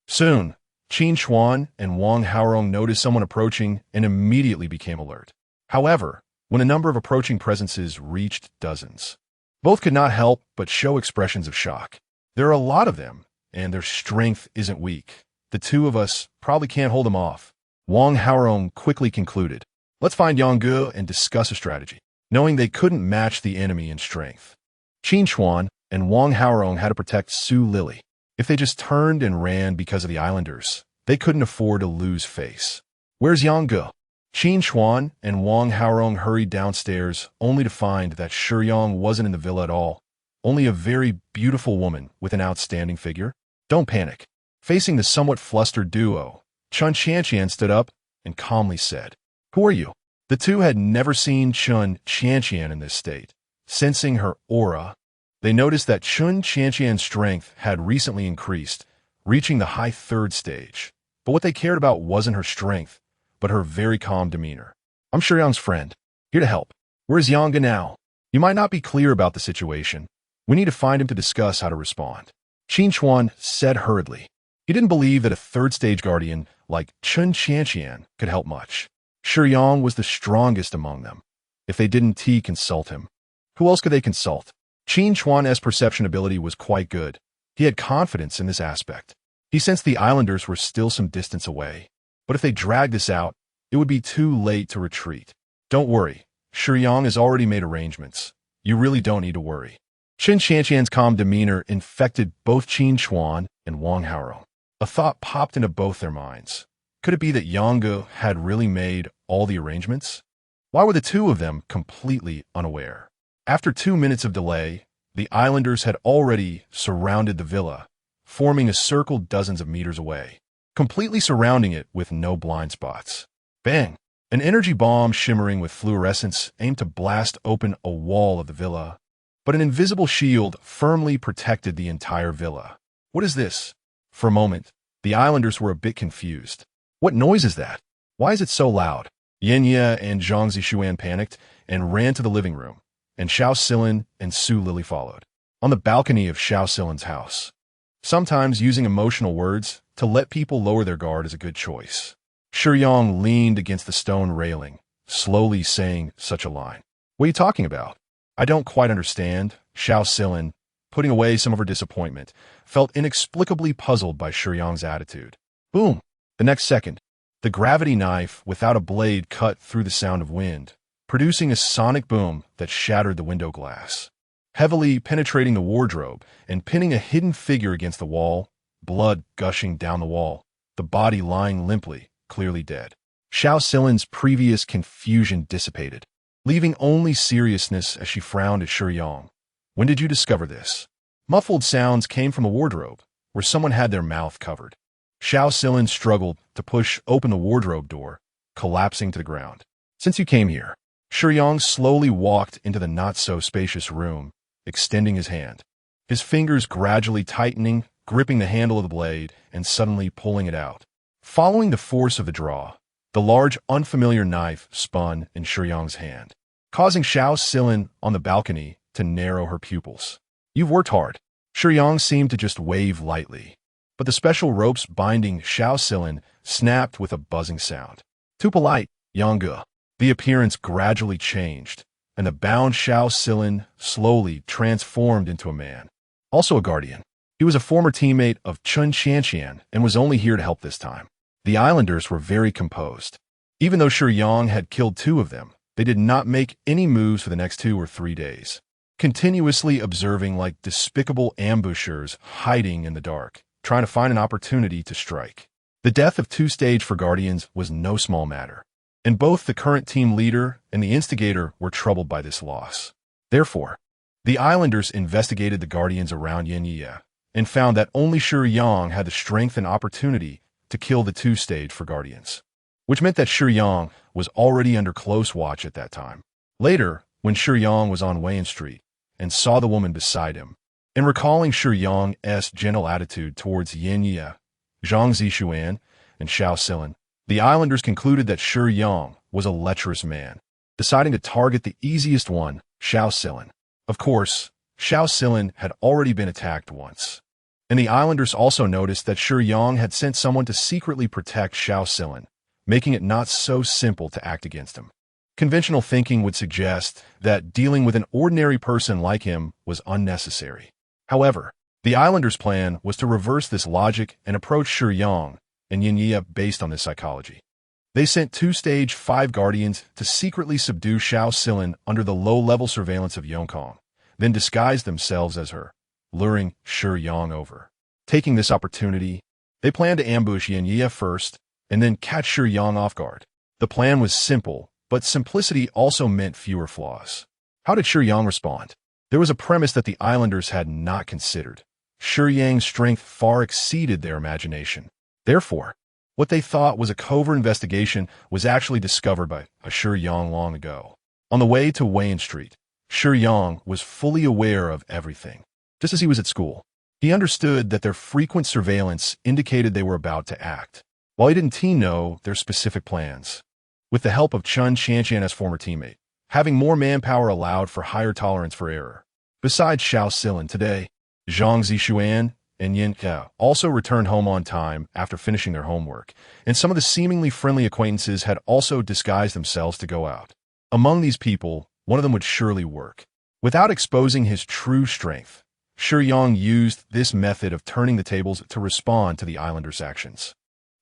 Soon, Qin Xuan and Wang Haorong noticed someone approaching and immediately became alert. However, when a number of approaching presences reached dozens, both could not help but show expressions of shock. There are a lot of them, and their strength isn't weak. The two of us probably can't hold them off. Wang Haorong quickly concluded. Let's find Yangge and discuss a strategy. Knowing they couldn't match the enemy in strength, Qin Xuan and Wang Haorong had to protect Su Lily. If they just turned and ran because of the islanders, they couldn't afford to lose face. Where's Yangge? Qin Xuan and Wang Haorong hurried downstairs, only to find that Shiyang wasn't in the villa at all. Only a very beautiful woman with an outstanding figure. Don't panic. Facing the somewhat flustered duo, Chun Qianqian stood up and calmly said, Who are you? The two had never seen Chun Qianqian in this state. Sensing her aura, they noticed that Chun Qianqian's strength had recently increased, reaching the high 3rd stage. But what they cared about wasn't her strength, but her very calm demeanor. I'm Shiyang's friend, here to help. Where's Yangge now? You might not be clear about the situation. We need to find him to discuss how to respond. Qin Xuan said hurriedly. He didn't believe that a 3rd stage guardian like Chun Qianqian could help much. Shiyang was the strongest among them. If they didn't consult him, who else could they consult? Qin Xuan's perception ability was quite good. He had confidence in this aspect. He sensed the islanders were still some distance away. But if they dragged this out, it would be too late to retreat. Don't worry. Shiyang has already made arrangements. You really don't need to worry. Qin Qianqian's calm demeanor infected both Qin Xuan and Wang Haorong. A thought popped into both their minds. Could it be that Yangge had really made all the arrangements? Why were the two of them completely unaware? After 2 minutes of delay, the islanders had already surrounded the villa, forming a circle dozens of meters away, completely surrounding it with no blind spots. Bang! An energy bomb shimmering with fluorescence aimed to blast open a wall of the villa, but an invisible shield firmly protected the entire villa. What is this? For a moment, the islanders were a bit confused. What noise is that? Why is it so loud? Yin Ye and Zhang Zishuan panicked and ran to the living room, and Xiao Silin and Su Lily followed. On the balcony of Xiao Silin's house. Sometimes using emotional words to let people lower their guard is a good choice. Shiyang leaned against the stone railing, slowly saying such a line. What are you talking about? I don't quite understand. Xiao Silin, putting away some of her disappointment, felt inexplicably puzzled by Shiyang's attitude. Boom! The next second, the gravity knife without a blade cut through the sound of wind, producing a sonic boom that shattered the window glass. Heavily penetrating the wardrobe and pinning a hidden figure against the wall, blood gushing down the wall, the body lying limply, clearly dead. Xiao Silin's previous confusion dissipated, leaving only seriousness as she frowned at Shiyang. When did you discover this? Muffled sounds came from a wardrobe, where someone had their mouth covered. Xiao Silin struggled to push open the wardrobe door, collapsing to the ground. Since you came here, Shiyang slowly walked into the not-so-spacious room, extending his hand. His fingers gradually tightening, gripping the handle of the blade, and suddenly pulling it out. Following the force of the draw, the large, unfamiliar knife spun in Shiyang's hand, causing Xiao Silin on the balcony to narrow her pupils. You've worked hard. Shiyang seemed to just wave lightly, but the special ropes binding Xiao Silin snapped with a buzzing sound. Too polite, Yangge. The appearance gradually changed, and the bound Xiao Silin slowly transformed into a man. Also a guardian. He was a former teammate of Chun Qianqian and was only here to help this time. The islanders were very composed. Even though Shiyang had killed 2 of them, they did not make any moves for the next 2 or 3 days, continuously observing like despicable ambushers hiding in the dark, trying to find an opportunity to strike. The death of 2 stage for Guardians was no small matter, and both the current team leader and the instigator were troubled by this loss. Therefore, the islanders investigated the Guardians around Yanyi and found that only Shiyang had the strength and opportunity to kill the 2 stage for Guardians, which meant that Shiyang was already under close watch at that time. Later, when Shiyang was on Wayan Street and saw the woman beside him, and recalling Shiyang's gentle attitude towards Yanyi, Zhang Zishuan, and Xiao Silin, the islanders concluded that Shiyang was a lecherous man, deciding to target the easiest one, Xiao Silin. Of course, Xiao Silin had already been attacked once, and the islanders also noticed that Shiyang had sent someone to secretly protect Xiao Silin, making it not so simple to act against him. Conventional thinking would suggest that dealing with an ordinary person like him was unnecessary. However, the islanders' plan was to reverse this logic and approach Shiyang and Yanyi based on this psychology. They sent 2 stage 5 guardians to secretly subdue Xiao Silin under the low-level surveillance of Yongkong, then disguised themselves as her, luring Shiyang over. Taking this opportunity, they planned to ambush Yanyi first and then catch Shiyang off guard. The plan was simple, but simplicity also meant fewer flaws. How did Shiyang respond? There was a premise that the islanders had not considered. Shiyang's strength far exceeded their imagination. Therefore, what they thought was a covert investigation was actually discovered by Shiyang long ago. On the way to Wayan Street, Shiyang was fully aware of everything. Just as he was at school, he understood that their frequent surveillance indicated they were about to act, while he didn't know their specific plans. With the help of Chun Qianqian's former teammate, having more manpower allowed for higher tolerance for error. Besides Xiao Silin today, Zhang Zishuan and Yin He also returned home on time after finishing their homework, and some of the seemingly friendly acquaintances had also disguised themselves to go out. Among these people, one of them would surely work. Without exposing his true strength, Shiyang used this method of turning the tables to respond to the islanders' actions.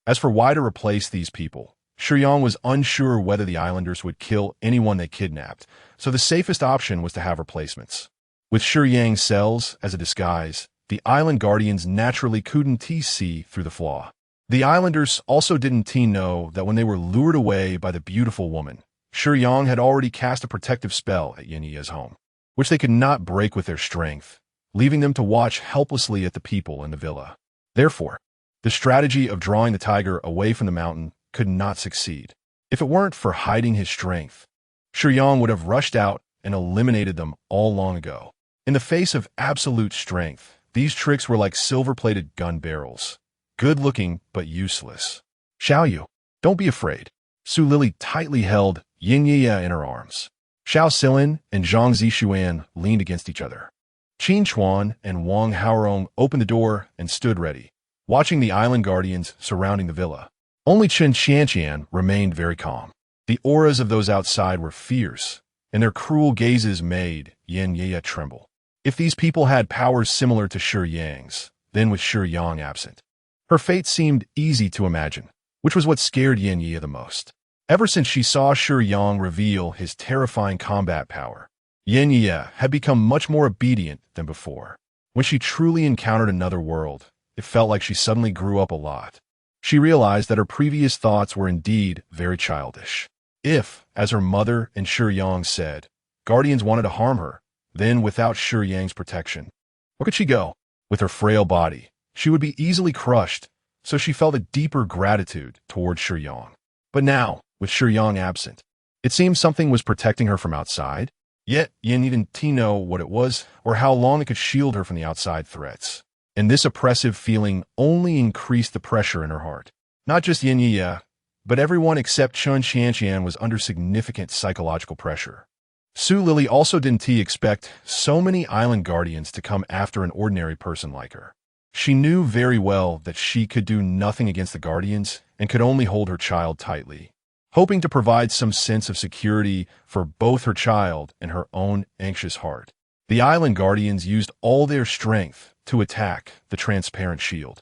As for why to replace these people, Shiyang was unsure whether the islanders would kill anyone they kidnapped, so the safest option was to have replacements. With Shiyang's cells as a disguise, the island guardians naturally couldn't see through the flaw. The islanders also didn't know that when they were lured away by the beautiful woman, Shiyang had already cast a protective spell at Yanyi's home, which they could not break with their strength, leaving them to watch helplessly at the people in the villa. Therefore, the strategy of drawing the tiger away from the mountain could not succeed. If it weren't for hiding his strength, Shiyang would have rushed out and eliminated them all long ago. In the face of absolute strength, these tricks were like silver-plated gun barrels, good-looking but useless. Xiao Yu, don't be afraid. Su Lily tightly held Yanyi in her arms. Xiao Silin and Zhang Zishuan leaned against each other. Qin Chuan and Wang Haorong opened the door and stood ready, watching the island guardians surrounding the villa. Only Chun Qianqian remained very calm. The auras of those outside were fierce, and their cruel gazes made Yanyi tremble. If these people had powers similar to Shiyang's, then with Shiyang absent, her fate seemed easy to imagine, which was what scared Yanyi the most. Ever since she saw Shiyang reveal his terrifying combat power, Yanyi had become much more obedient than before. When she truly encountered another world, it felt like she suddenly grew up a lot. She realized that her previous thoughts were indeed very childish. If, as her mother and Shiyang said, guardians wanted to harm her, then without Shiyang's protection, where could she go? With her frail body, she would be easily crushed, so she felt a deeper gratitude toward Shiyang. But now, with Shiyang absent, it seemed something was protecting her from outside, yet Yin didn't know what it was or how long it could shield her from the outside threats. And this oppressive feeling only increased the pressure in her heart. Not just Yin, but everyone except Chun Xianxian was under significant psychological pressure. Su Lily also didn't expect so many island guardians to come after an ordinary person like her. She knew very well that she could do nothing against the guardians and could only hold her child tightly, hoping to provide some sense of security for both her child and her own anxious heart. The island guardians used all their strength to attack the transparent shield.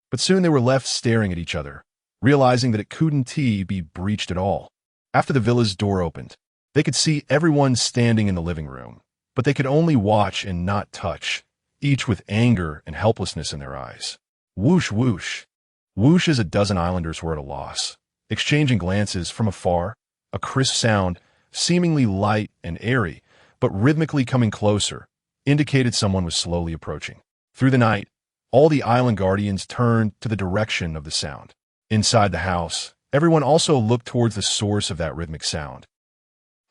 But soon they were left staring at each other, realizing that it couldn't be breached at all. After the villa's door opened, they could see everyone standing in the living room, but they could only watch and not touch, each with anger and helplessness in their eyes. Whoosh, whoosh. Whoosh as a dozen islanders were at a loss, exchanging glances from afar, a crisp sound, seemingly light and airy, but rhythmically coming closer, indicated someone was slowly approaching. Through the night, all the island guardians turned to the direction of the sound. Inside the house, everyone also looked towards the source of that rhythmic sound.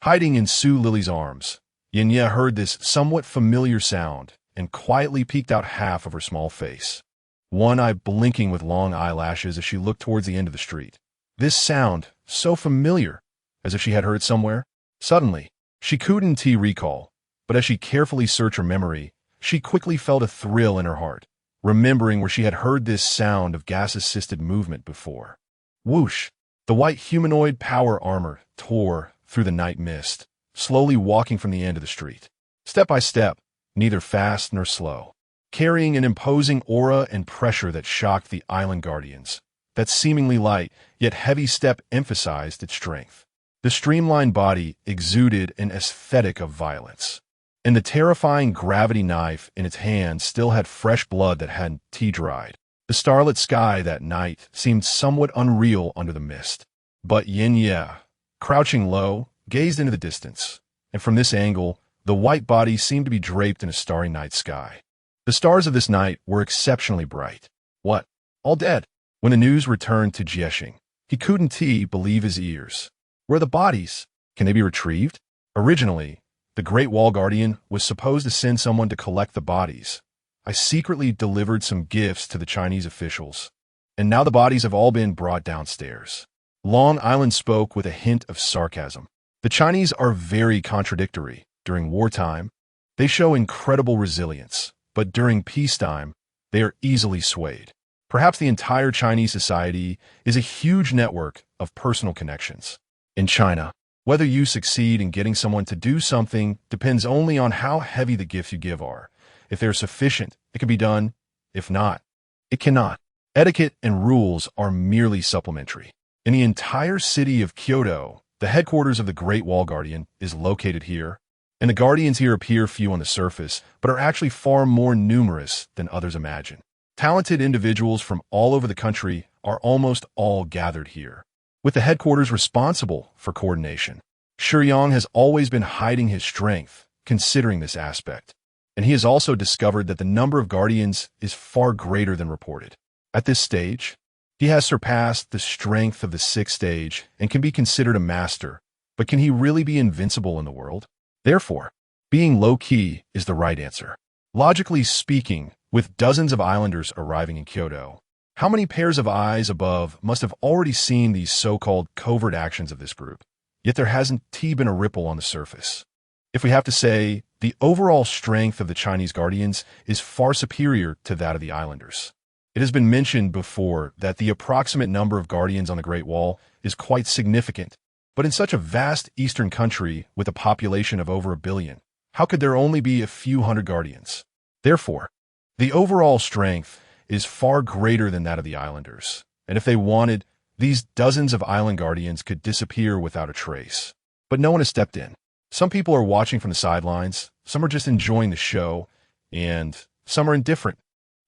Hiding in Su Lily's arms, Yinya heard this somewhat familiar sound and quietly peeked out half of her small face, one eye blinking with long eyelashes as she looked towards the end of the street. This sound, so familiar, as if she had heard it somewhere. Suddenly, she couldn't recall, but as she carefully searched her memory, she quickly felt a thrill in her heart, remembering where she had heard this sound of gas-assisted movement before. Whoosh! The white humanoid power armor tore through the night mist, slowly walking from the end of the street. Step by step, neither fast nor slow, carrying an imposing aura and pressure that shocked the island guardians. That seemingly light, yet heavy step emphasized its strength. The streamlined body exuded an aesthetic of violence, and the terrifying gravity knife in its hand still had fresh blood that hadn't dried. The starlit sky that night seemed somewhat unreal under the mist. But Yinya, crouching low, gazed into the distance, and from this angle, the white body seemed to be draped in a starry night sky. The stars of this night were exceptionally bright. What? All dead? When the news returned to Jiexing, he couldn't believe his ears. Where are the bodies? Can they be retrieved? Originally, the Great Wall Guardian was supposed to send someone to collect the bodies. I secretly delivered some gifts to the Chinese officials, and now the bodies have all been brought downstairs. Long Island spoke with a hint of sarcasm. The Chinese are very contradictory. During wartime, they show incredible resilience, but during peacetime, they are easily swayed. Perhaps the entire Chinese society is a huge network of personal connections. In China, whether you succeed in getting someone to do something depends only on how heavy the gifts you give are. If they're sufficient, it can be done. If not, it cannot. Etiquette and rules are merely supplementary. In the entire city of Kyoto, the headquarters of the Great Wall Guardian is located here, and the guardians here appear few on the surface, but are actually far more numerous than others imagine. Talented individuals from all over the country are almost all gathered here, with the headquarters responsible for coordination. Shiyang has always been hiding his strength, considering this aspect, and he has also discovered that the number of guardians is far greater than reported. At this stage, he has surpassed the strength of the 6th stage and can be considered a master, but can he really be invincible in the world? Therefore, being low-key is the right answer. Logically speaking, with dozens of islanders arriving in Kyoto, how many pairs of eyes above must have already seen these so-called covert actions of this group? Yet there hasn't been a ripple on the surface. If we have to say, the overall strength of the Chinese guardians is far superior to that of the islanders. It has been mentioned before that the approximate number of guardians on the Great Wall is quite significant, but in such a vast eastern country with a population of over 1 billion, how could there only be a few hundred guardians? Therefore, the overall strength is far greater than that of the islanders, and if they wanted, these dozens of island guardians could disappear without a trace. But no one has stepped in. Some people are watching from the sidelines, some are just enjoying the show, and some are indifferent.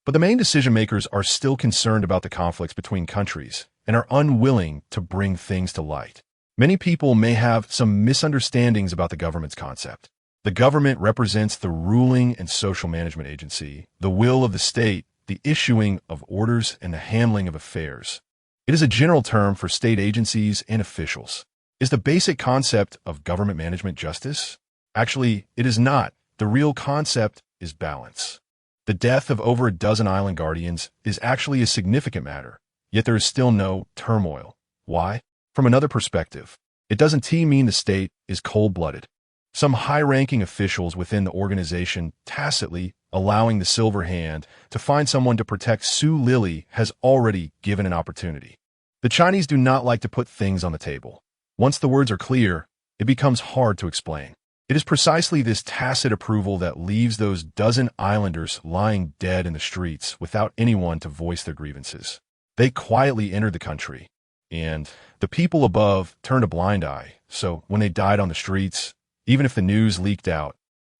But the main decision-makers are still concerned about the conflicts between countries and are unwilling to bring things to light. Many people may have some misunderstandings about the government's concept. The government represents the ruling and social management agency, the will of the state, the issuing of orders, and the handling of affairs. It is a general term for state agencies and officials. Is the basic concept of government management justice? Actually, it is not. The real concept is balance. The death of over a dozen island guardians is actually a significant matter, yet there is still no turmoil. Why? From another perspective, it doesn't mean the state is cold-blooded. Some high-ranking officials within the organization tacitly allowing the Silver Hand to find someone to protect Su Lily has already given an opportunity. The Chinese do not like to put things on the table. Once the words are clear, it becomes hard to explain. It is precisely this tacit approval that leaves those dozen islanders lying dead in the streets without anyone to voice their grievances. They quietly entered the country, and the people above turned a blind eye, so when they died on the streets, even if the news leaked out,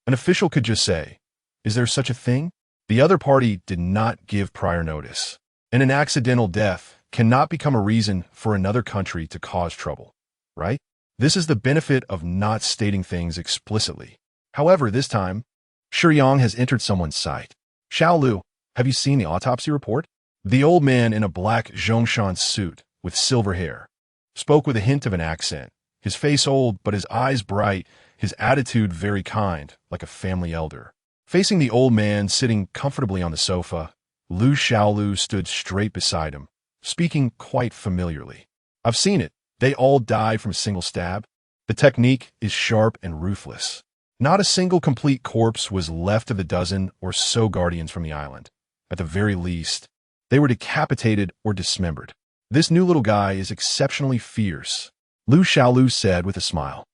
an official could just say, "Is there such a thing?" The other party did not give prior notice, and an accidental death cannot become a reason for another country to cause trouble, right? This is the benefit of not stating things explicitly. However, this time, Shiyang has entered someone's sight. Xiaolu, have you seen the autopsy report? The old man in a black Zhongshan suit with silver hair spoke with a hint of an accent, his face old but his eyes bright, his attitude very kind, like a family elder. Facing the old man sitting comfortably on the sofa, Lu Xiaolu stood straight beside him, speaking quite familiarly. "I've seen it. They all died from a single stab. The technique is sharp and ruthless. Not a single complete corpse was left of the dozen or so guardians from the island. At the very least, they were decapitated or dismembered. This new little guy is exceptionally fierce," Lu Xiaolu said with a smile.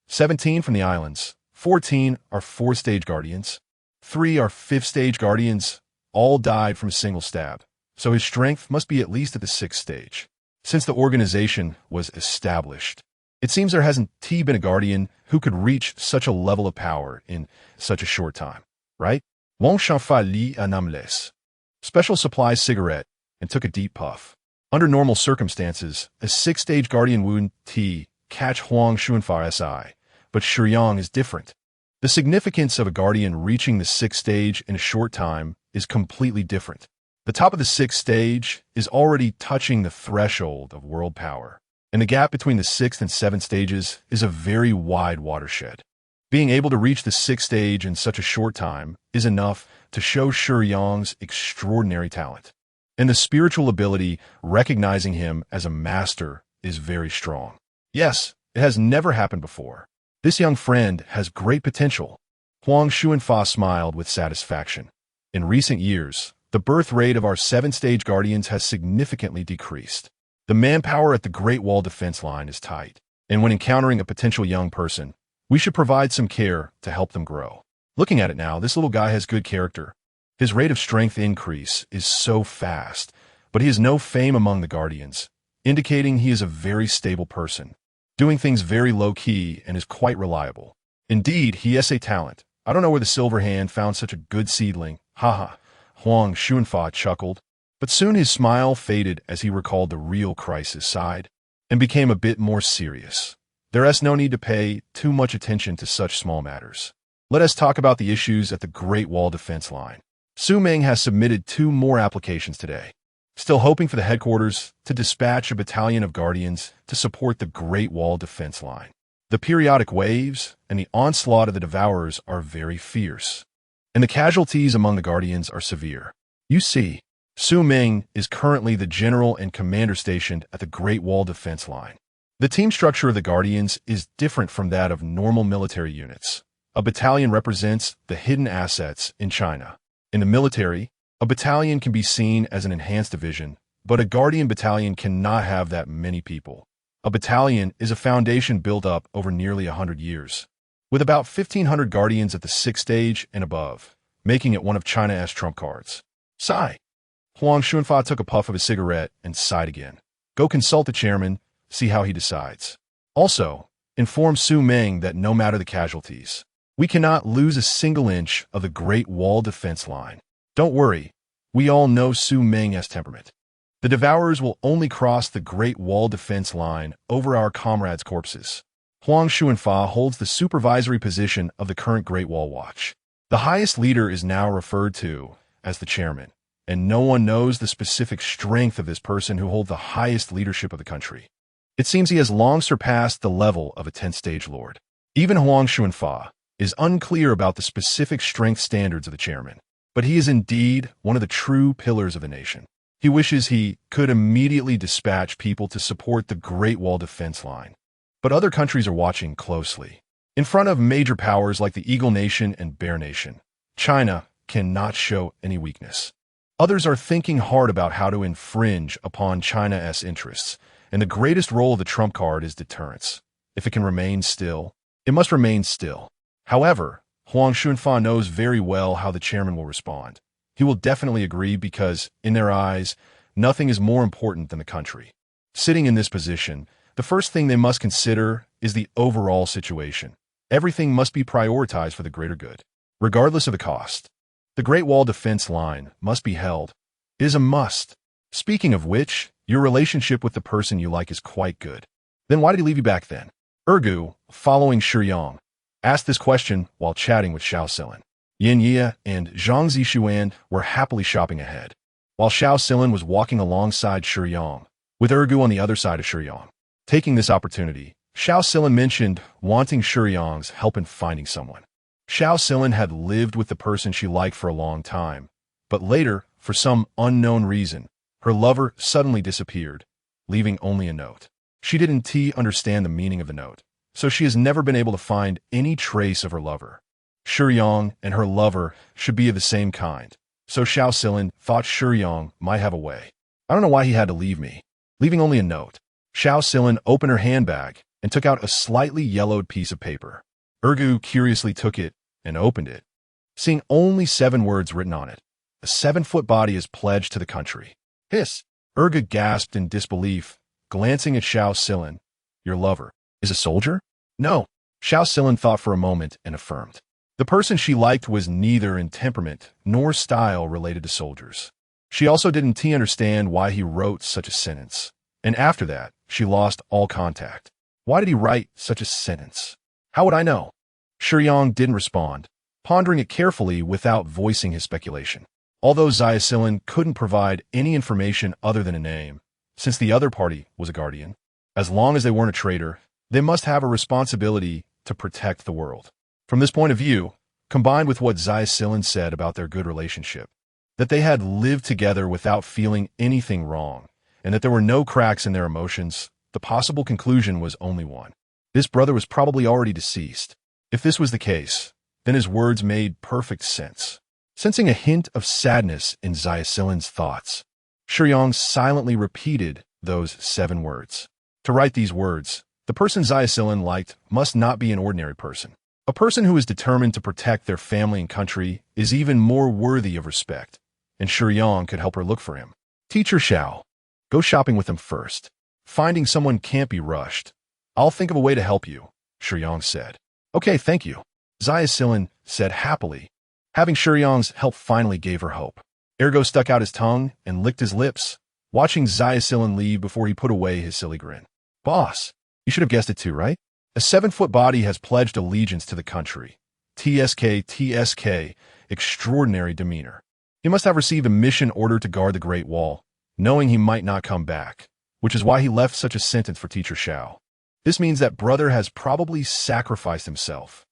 17 from the islands. 14 are 4th-stage guardians. 3 are 5th-stage guardians. All died from a single stab. So his strength must be at least at the 6th stage. Since the organization was established, it seems there hasn't been a guardian who could reach such a level of power in such a short time, right? Wang Shanfa li anamles. Special supply cigarette and took a deep puff. Under normal circumstances, a 6th-stage guardian would catch Huang Xuanfa si, but Shiyang is different. The significance of a guardian reaching the 6th stage in a short time is completely different. The top of the 6th stage is already touching the threshold of world power, and the gap between the 6th and 7th stages is a very wide watershed. Being able to reach the 6th stage in such a short time is enough to show Shiyang's extraordinary talent. And the spiritual ability recognizing him as a master is very strong. Yes, it has never happened before. This young friend has great potential. Huang Xuanfa smiled with satisfaction. In recent years, the birth rate of our 7th-stage guardians has significantly decreased. The manpower at the Great Wall defense line is tight, and when encountering a potential young person, we should provide some care to help them grow. Looking at it now, this little guy has good character. His rate of strength increase is so fast, but he has no fame among the guardians, indicating he is a very stable person, doing things very low-key and is quite reliable. Indeed, he has a talent. I don't know where the Silver Hand found such a good seedling. Haha. Huang Xuanfa chuckled, but soon his smile faded as he recalled the real crisis side and became a bit more serious. There is no need to pay too much attention to such small matters. Let us talk about the issues at the Great Wall defense line. Su Ming has submitted 2 more applications today, still hoping for the headquarters to dispatch a battalion of guardians to support the Great Wall defense line. The periodic waves and the onslaught of the Devourers are very fierce, and the casualties among the guardians are severe. You see, Su Ming is currently the general and commander stationed at the Great Wall defense line. The team structure of the guardians is different from that of normal military units. A battalion represents the hidden assets in China. In the military, a battalion can be seen as an enhanced division, but a guardian battalion cannot have that many people. A battalion is a foundation built up over nearly 100 years, with about 1,500 guardians at the 6th stage and above, making it one of China's trump cards. Sigh. Huang Xuanfa took a puff of his cigarette and sighed again. Go consult the chairman, see how he decides. Also, inform Su Ming that no matter the casualties, we cannot lose a single inch of the Great Wall defense line. Don't worry, we all know Su Meng's temperament. The Devourers will only cross the Great Wall defense line over our comrades' corpses. Huang Xuanfa holds the supervisory position of the current Great Wall Watch. The highest leader is now referred to as the chairman, and no one knows the specific strength of this person who holds the highest leadership of the country. It seems he has long surpassed the level of a 10th-stage lord. Even Huang Xuanfa is unclear about the specific strength standards of the chairman, but he is indeed one of the true pillars of the nation. He wishes he could immediately dispatch people to support the Great Wall defense line. But other countries are watching closely. In front of major powers like the Eagle Nation and Bear Nation, China cannot show any weakness. Others are thinking hard about how to infringe upon China's interests, and the greatest role of the trump card is deterrence. If it can remain still, it must remain still. However, Huang Xuanfa knows very well how the chairman will respond. He will definitely agree because, in their eyes, nothing is more important than the country. Sitting in this position, the first thing they must consider is the overall situation. Everything must be prioritized for the greater good, regardless of the cost. The Great Wall defense line must be held. It is a must. Speaking of which, your relationship with the person you like is quite good. Then why did he leave you back then? Ergu, following Shiyang, asked this question while chatting with Xiao Silin. Yin Ye and Zhang Zishuan were happily shopping ahead, while Xiao Silin was walking alongside Shiyang, with Ergu on the other side of Shiyang. Taking this opportunity, Xiao Silin mentioned wanting Shiyang's help in finding someone. Xiao Silin had lived with the person she liked for a long time, but later, for some unknown reason, her lover suddenly disappeared, leaving only a note. She didn't understand the meaning of the note, so she has never been able to find any trace of her lover. Shiyang and her lover should be of the same kind, so Xiao Silin thought Shiyang might have a way. I don't know why he had to leave me, leaving only a note. Xiao Silin opened her handbag and took out a slightly yellowed piece of paper. Ergu curiously took it and opened it, seeing only 7 words written on it. A 7-foot body is pledged to the country. Hiss! Ergu gasped in disbelief, glancing at Xiao Silin. Your lover is a soldier? No. Xiao Silin thought for a moment and affirmed. The person she liked was neither in temperament nor style related to soldiers. She also didn't understand why he wrote such a sentence. And after that, she lost all contact. Why did he write such a sentence? How would I know? Shiyang didn't respond, pondering it carefully without voicing his speculation. Although Xia Silin couldn't provide any information other than a name, since the other party was a guardian, as long as they weren't a traitor, they must have a responsibility to protect the world. From this point of view, combined with what Xia Silin said about their good relationship, that they had lived together without feeling anything wrong, and that there were no cracks in their emotions, the possible conclusion was only one. This brother was probably already deceased. If this was the case, then his words made perfect sense. Sensing a hint of sadness in Xia Silin's thoughts, Shiyang silently repeated those 7 words. To write these words, the person Xia Silin liked must not be an ordinary person. A person who is determined to protect their family and country is even more worthy of respect, and Shiyang could help her look for him. Teacher Xiao, go shopping with him first. Finding someone can't be rushed. I'll think of a way to help you, Shiyang said. Okay, thank you, Xia Silin said happily. Having Shiyang's help finally gave her hope. Ergo stuck out his tongue and licked his lips, watching Xia Silin leave before he put away his silly grin. Boss, you should have guessed it too, right? A 7-foot body has pledged allegiance to the country. TSK, extraordinary demeanor. He must have received a mission order to guard the Great Wall, knowing he might not come back, which is why he left such a sentence for Teacher Xiao. This means that brother has probably sacrificed himself.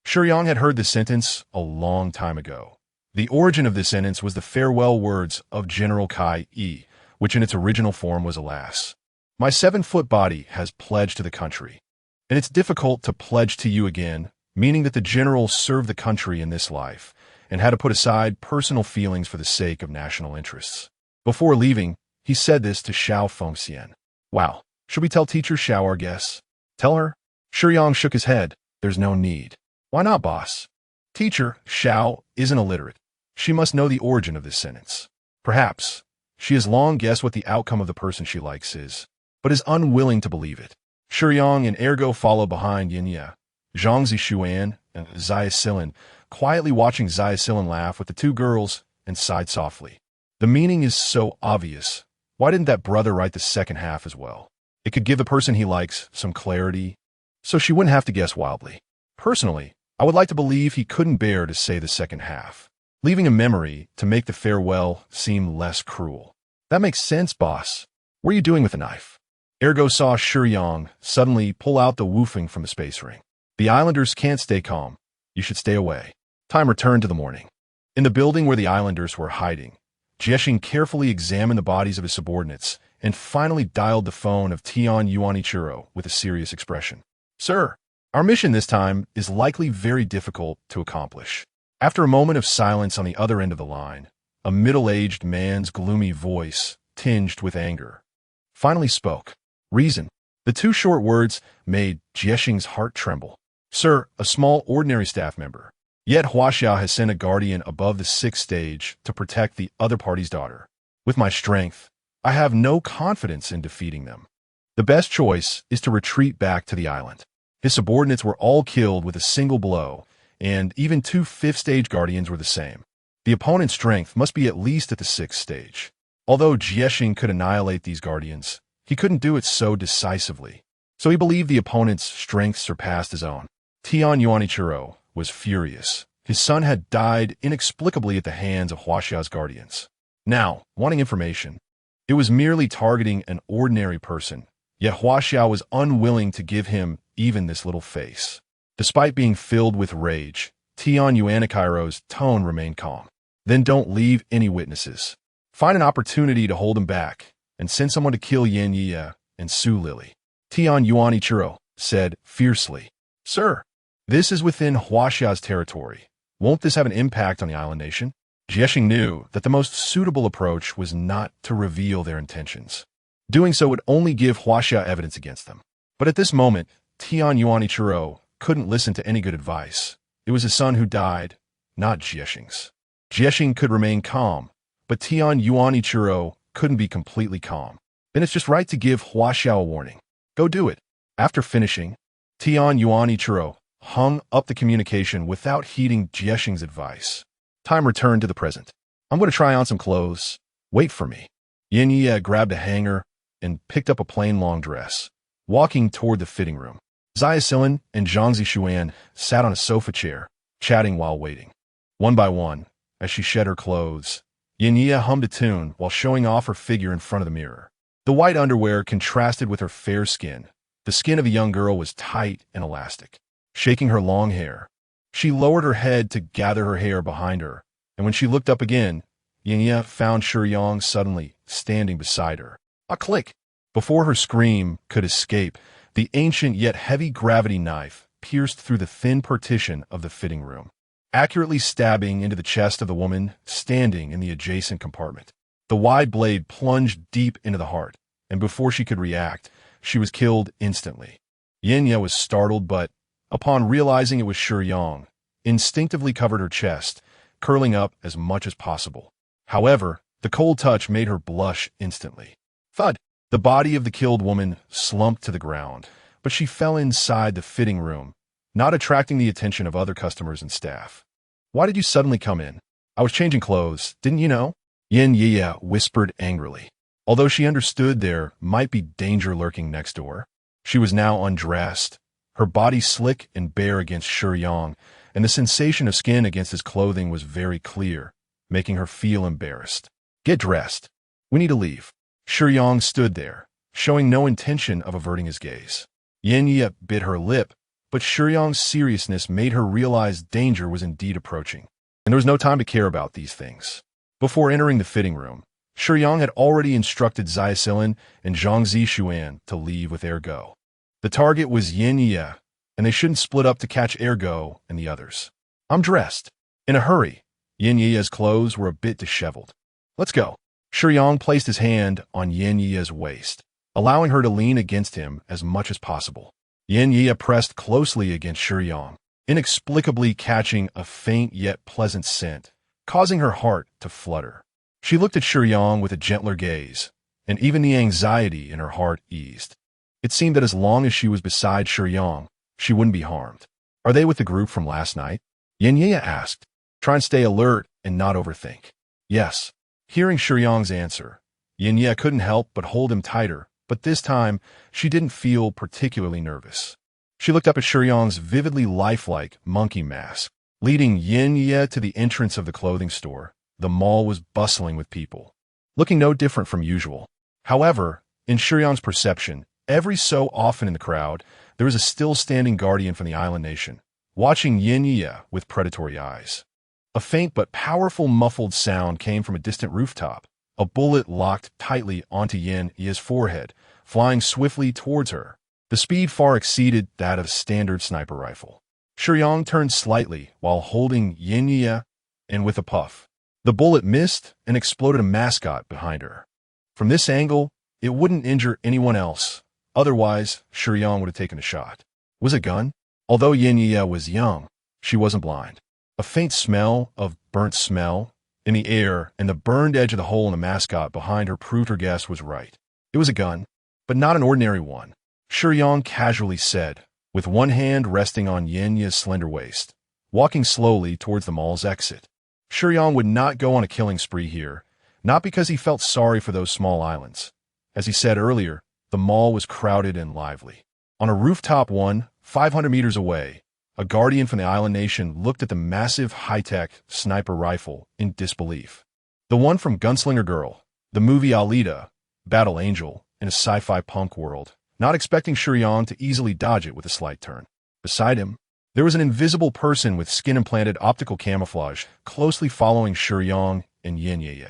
Shiyang had heard this sentence a long time ago. The origin of this sentence was the farewell words of General Kai Yi, which in its original form was, alas, my 7-foot body has pledged to the country, and it's difficult to pledge to you again, meaning that the general served the country in this life and had to put aside personal feelings for the sake of national interests. Before leaving, he said this to Xiao Fengxian. Wow, should we tell Teacher Xiao our guess? Tell her? Shiyang shook his head. There's no need. Why not, boss? Teacher Xiao isn't illiterate. She must know the origin of this sentence. Perhaps she has long guessed what the outcome of the person she likes is, but is unwilling to believe it. Shiyang and Ergo follow behind Yin Ye. Zhang Zishuan and Xia Silin quietly watching Xiaosilin laugh with the two girls and sighed softly. The meaning is so obvious. Why didn't that brother write the second half as well? It could give the person he likes some clarity, so she wouldn't have to guess wildly. Personally, I would like to believe he couldn't bear to say the second half, leaving a memory to make the farewell seem less cruel. That makes sense, boss. What are you doing with a knife? Ergo saw Shiyang suddenly pull out the woofing from the space ring. The islanders can't stay calm. You should stay away. Time returned to the morning. In the building where the islanders were hiding, Jiexing carefully examined the bodies of his subordinates and finally dialed the phone of Tian Yuanichiro with a serious expression. Sir, our mission this time is likely very difficult to accomplish. After a moment of silence on the other end of the line, a middle-aged man's gloomy voice, tinged with anger, finally spoke. Reason. The two short words made Jiexing's heart tremble. Sir, a small ordinary staff member. Yet Huaxiao has sent a guardian above the 6th stage to protect the other party's daughter. With my strength, I have no confidence in defeating them. The best choice is to retreat back to the island. His subordinates were all killed with a single blow, and even 2 5th-stage guardians were the same. The opponent's strength must be at least at the 6th stage. Although Jiexing could annihilate these guardians, he couldn't do it so decisively, so he believed the opponent's strength surpassed his own. Tian Yuanichiro was furious. His son had died inexplicably at the hands of Huaxiao's guardians. Now, wanting information, it was merely targeting an ordinary person, yet Huaxiao was unwilling to give him even this little face. Despite being filled with rage, Tian Yuanichiro's tone remained calm. Then don't leave any witnesses. Find an opportunity to hold him back, and send someone to kill Yin Yi and Su Lily. Tian Yuanichiro said fiercely. Sir, this is within Huaxiao's territory. Won't this have an impact on the island nation? Jiexing knew that the most suitable approach was not to reveal their intentions. Doing so would only give Huaxia evidence against them. But at this moment, Tian Yuanichiro couldn't listen to any good advice. It was his son who died, not Jiexing's. Jiexing could remain calm, but Tian Yuanichiro couldn't be completely calm. Then it's just right to give Huaxiao a warning. Go do it. After finishing, Tian Yuanichiro hung up the communication without heeding Jiexing's advice. Time returned to the present. I'm going to try on some clothes. Wait for me. Yin Yi grabbed a hanger and picked up a plain long dress, walking toward the fitting room. Xiaosilin and Zhangzi Xuan sat on a sofa chair, chatting while waiting. One by one, as she shed her clothes, Yin Yi hummed a tune while showing off her figure in front of the mirror. The white underwear contrasted with her fair skin. The skin of a young girl was tight and elastic. Shaking her long hair, she lowered her head to gather her hair behind her, and when she looked up again, Yin Yi found Shiyang suddenly standing beside her. A click! Before her scream could escape, the ancient yet heavy gravity knife pierced through the thin partition of the fitting room, accurately stabbing into the chest of the woman standing in the adjacent compartment. The wide blade plunged deep into the heart, and before she could react, she was killed instantly. Yin Yi was startled, but upon realizing it was Shiyang, instinctively covered her chest, curling up as much as possible. However, the cold touch made her blush instantly. Thud! The body of the killed woman slumped to the ground, but she fell inside the fitting room, not attracting the attention of other customers and staff. Why did you suddenly come in? I was changing clothes, didn't you know? Yin Yi whispered angrily. Although she understood there might be danger lurking next door, she was now undressed, her body slick and bare against Shiyang, and the sensation of skin against his clothing was very clear, making her feel embarrassed. Get dressed. We need to leave. Shiyang stood there, showing no intention of averting his gaze. Yin Yi bit her lip, but Shiyang's seriousness made her realize danger was indeed approaching, and there was no time to care about these things. Before entering the fitting room, Shiyang had already instructed Xiaosilin and Zhangzi Xuan to leave with Ergo. The target was Yin Yi, and they shouldn't split up to catch Ergo and the others. I'm dressed. In a hurry. Yin Yi's clothes were a bit disheveled. Let's go. Shiyang placed his hand on Yin Yi's waist, allowing her to lean against him as much as possible. Yin Yi pressed closely against Shiyang, inexplicably catching a faint yet pleasant scent, causing her heart to flutter. She looked at Shiyang with a gentler gaze, and even the anxiety in her heart eased. It seemed that as long as she was beside Shiyang, she wouldn't be harmed. Are they with the group from last night? Yin asked. Try and stay alert and not overthink. Yes. Hearing Shiyang's answer, Yin couldn't help but hold him tighter, but this time she didn't feel particularly nervous. She looked up at Shiyang's vividly lifelike monkey mask. Leading Yin to the entrance of the clothing store, the mall was bustling with people, looking no different from usual. However, in Shiyang's perception, every so often in the crowd, there was a still-standing guardian from the island nation, watching Yin with predatory eyes. A faint but powerful muffled sound came from a distant rooftop. A bullet locked tightly onto Yin-Ye's forehead, flying swiftly towards her. The speed far exceeded that of a standard sniper rifle. Shiyang turned slightly while holding Yin-Ye, and with a puff, the bullet missed and exploded a mascot behind her. From this angle, it wouldn't injure anyone else. Otherwise, Shiyang would have taken a shot. Was it a gun? Although Yin-Ye was young, she wasn't blind. A faint smell of burnt smell in the air and the burned edge of the hole in the mascot behind her proved her guess was right. It was a gun, but not an ordinary one. Shiyang casually said, with one hand resting on Yin-Ye's slender waist, walking slowly towards the mall's exit. Shiyang would not go on a killing spree here, not because he felt sorry for those small islands. As he said earlier, the mall was crowded and lively. On a rooftop 500 meters away, a guardian from the island nation looked at the massive high-tech sniper rifle in disbelief. The one from Gunslinger Girl, the movie Alita, Battle Angel, in a sci-fi punk world, not expecting Shiyang to easily dodge it with a slight turn. Beside him, there was an invisible person with skin-implanted optical camouflage closely following Shiyang and Yin-Ye.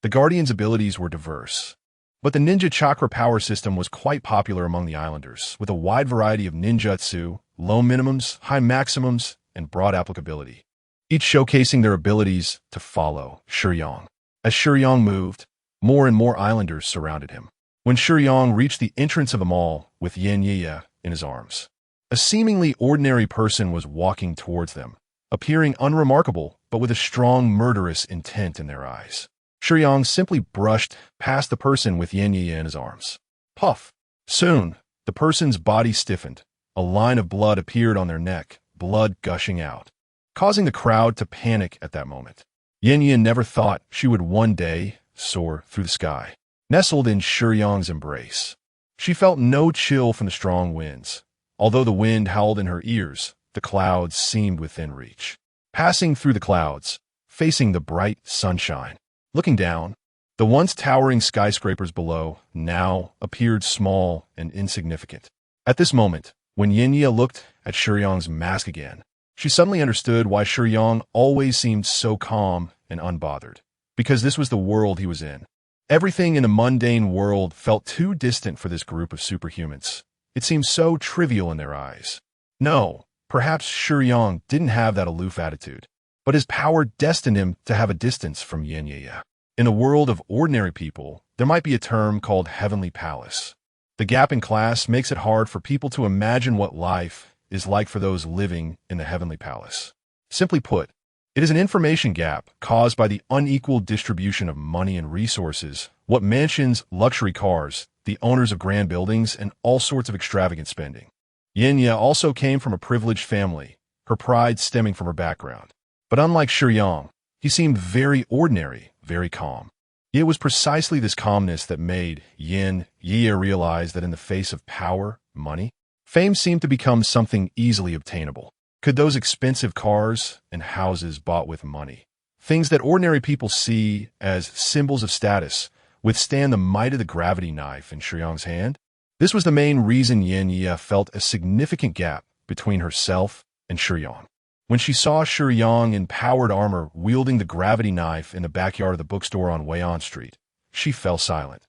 The Guardian's abilities were diverse, but the ninja chakra power system was quite popular among the islanders, with a wide variety of ninjutsu, low minimums, high maximums, and broad applicability, each showcasing their abilities to follow Shiyang. As Shiyang moved, more and more islanders surrounded him. When Shiyang reached the entrance of the mall with Yin-Ye in his arms, a seemingly ordinary person was walking towards them, appearing unremarkable but with a strong murderous intent in their eyes. Shiyang simply brushed past the person with Yin-Ye in his arms. Puff! Soon, the person's body stiffened. A line of blood appeared on their neck, blood gushing out, causing the crowd to panic at that moment. Yin-Ye never thought she would one day soar through the sky. Nestled in Shiyang's embrace, she felt no chill from the strong winds. Although the wind howled in her ears, the clouds seemed within reach. Passing through the clouds, facing the bright sunshine, looking down, the once towering skyscrapers below now appeared small and insignificant. At this moment, when Yin-Ye looked at Shiyang's mask again, she suddenly understood why Shiyang always seemed so calm and unbothered. Because this was the world he was in. Everything in the mundane world felt too distant for this group of superhumans. It seemed so trivial in their eyes. No, perhaps Shiyang didn't have that aloof attitude, but his power destined him to have a distance from Yin-Ye. In a world of ordinary people, there might be a term called Heavenly Palace. The gap in class makes it hard for people to imagine what life is like for those living in the Heavenly Palace. Simply put, it is an information gap caused by the unequal distribution of money and resources, what mansions, luxury cars, the owners of grand buildings, and all sorts of extravagant spending. Yin-Ye also came from a privileged family, her pride stemming from her background. But unlike Shiyang, he seemed very ordinary, very calm. It was precisely this calmness that made Yin-Ye realize that in the face of power, money, fame seemed to become something easily obtainable. Could those expensive cars and houses bought with money, things that ordinary people see as symbols of status, withstand the might of the gravity knife in Shiyang's hand? This was the main reason Yin-Ye felt a significant gap between herself and Shiyang. When she saw Shiyang in powered armor wielding the gravity knife in the backyard of the bookstore on Wayon Street, she fell silent.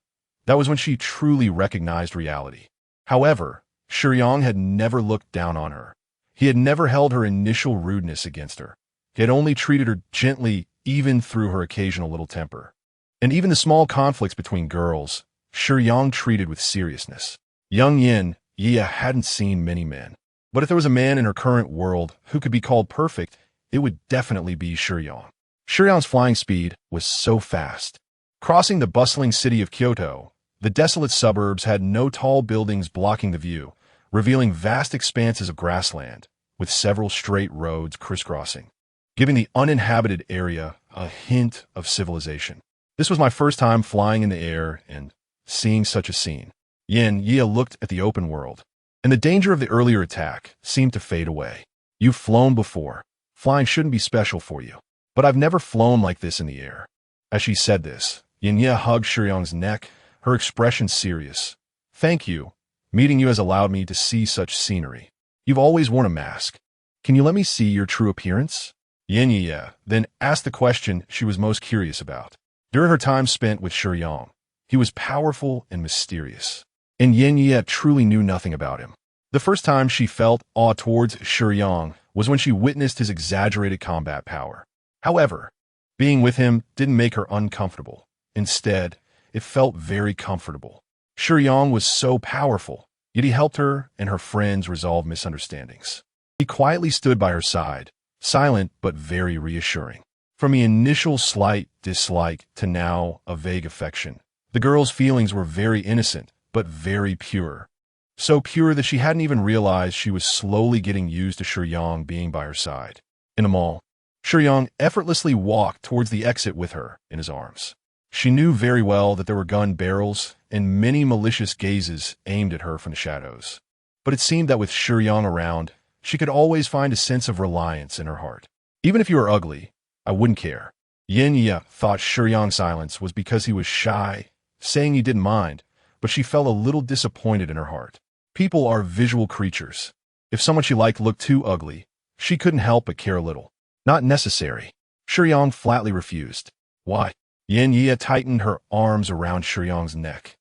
That was when she truly recognized reality. However, Shiyang had never looked down on her. He had never held her initial rudeness against her. He had only treated her gently, even through her occasional little temper. And even the small conflicts between girls, Shiyang treated with seriousness. Young Yin-Ye hadn't seen many men. But if there was a man in her current world who could be called perfect, it would definitely be Shiyang. Shiyang's flying speed was so fast. Crossing the bustling city of Kyoto, the desolate suburbs had no tall buildings blocking the view, revealing vast expanses of grassland, with several straight roads crisscrossing. giving the uninhabited area a hint of civilization. This was my first time flying in the air and seeing such a scene. Yin Ye looked at the open world, and the danger of the earlier attack seemed to fade away. You've flown before. Flying shouldn't be special for you. But I've never flown like this in the air. As she said this, Yin Ye hugged Shiyang's neck, her expression serious. Thank you. Meeting you has allowed me to see such scenery. You've always worn a mask. Can you let me see your true appearance? Yin Ye then asked the question she was most curious about. During her time spent with Shiyang, he was powerful and mysterious, and Yin Ye truly knew nothing about him. The first time she felt awe towards Shiyang was when she witnessed his exaggerated combat power. However, being with him didn't make her uncomfortable. Instead, it felt very comfortable. Shiyang was so powerful, yet he helped her and her friends resolve misunderstandings. He quietly stood by her side, silent but very reassuring. From the initial slight dislike to now a vague affection, the girl's feelings were very innocent but very pure. So pure that she hadn't even realized she was slowly getting used to Shiyang being by her side. In the mall, Shiyang effortlessly walked towards the exit with her in his arms. She knew very well that there were gun barrels and many malicious gazes aimed at her from the shadows. But it seemed that with Shiyang around, she could always find a sense of reliance in her heart. Even if you were ugly, I wouldn't care. Yin Ye thought Shiyang's silence was because he was shy, saying he didn't mind, but she felt a little disappointed in her heart. People are visual creatures. If someone she liked looked too ugly, she couldn't help but care a little. Not necessary. Shiyang flatly refused. Why? Yin Ye tightened her arms around Shiyang's neck,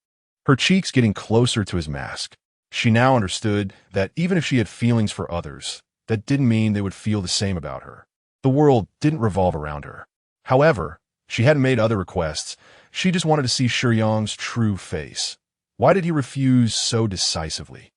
her cheeks getting closer to his mask. She now understood that even if she had feelings for others, that didn't mean they would feel the same about her. The world didn't revolve around her. However, she hadn't made other requests. She just wanted to see Shiyang's true face. Why did he refuse so decisively?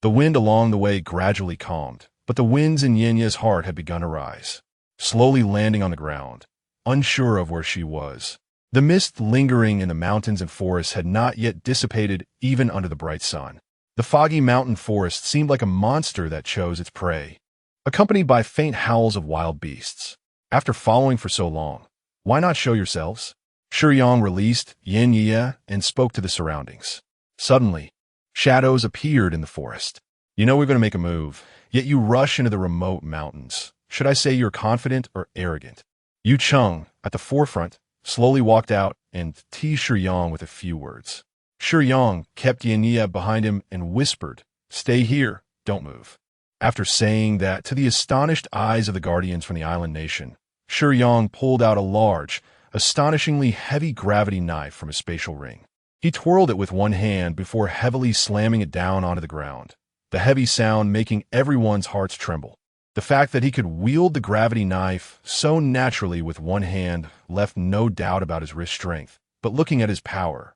The wind along the way gradually calmed, but the winds in Yin Ye's heart had begun to rise, slowly landing on the ground, unsure of where she was. The mist lingering in the mountains and forests had not yet dissipated even under the bright sun. The foggy mountain forest seemed like a monster that chose its prey, accompanied by faint howls of wild beasts. After following for so long, why not show yourselves? Shiyang released Yin Ye and spoke to the surroundings. Suddenly, shadows appeared in the forest. You know we're going to make a move, yet you rush into the remote mountains. Should I say you're confident or arrogant? Yu Cheng, at the forefront, slowly walked out and teased Shiyang with a few words. Shiyang kept Yin Ye behind him and whispered, "Stay here, don't move." After saying that to the astonished eyes of the guardians from the island nation, Shiyang pulled out a large, astonishingly heavy gravity knife from his spatial ring. He twirled it with one hand before heavily slamming it down onto the ground, the heavy sound making everyone's hearts tremble. The fact that he could wield the gravity knife so naturally with one hand left no doubt about his wrist strength, but looking at his power,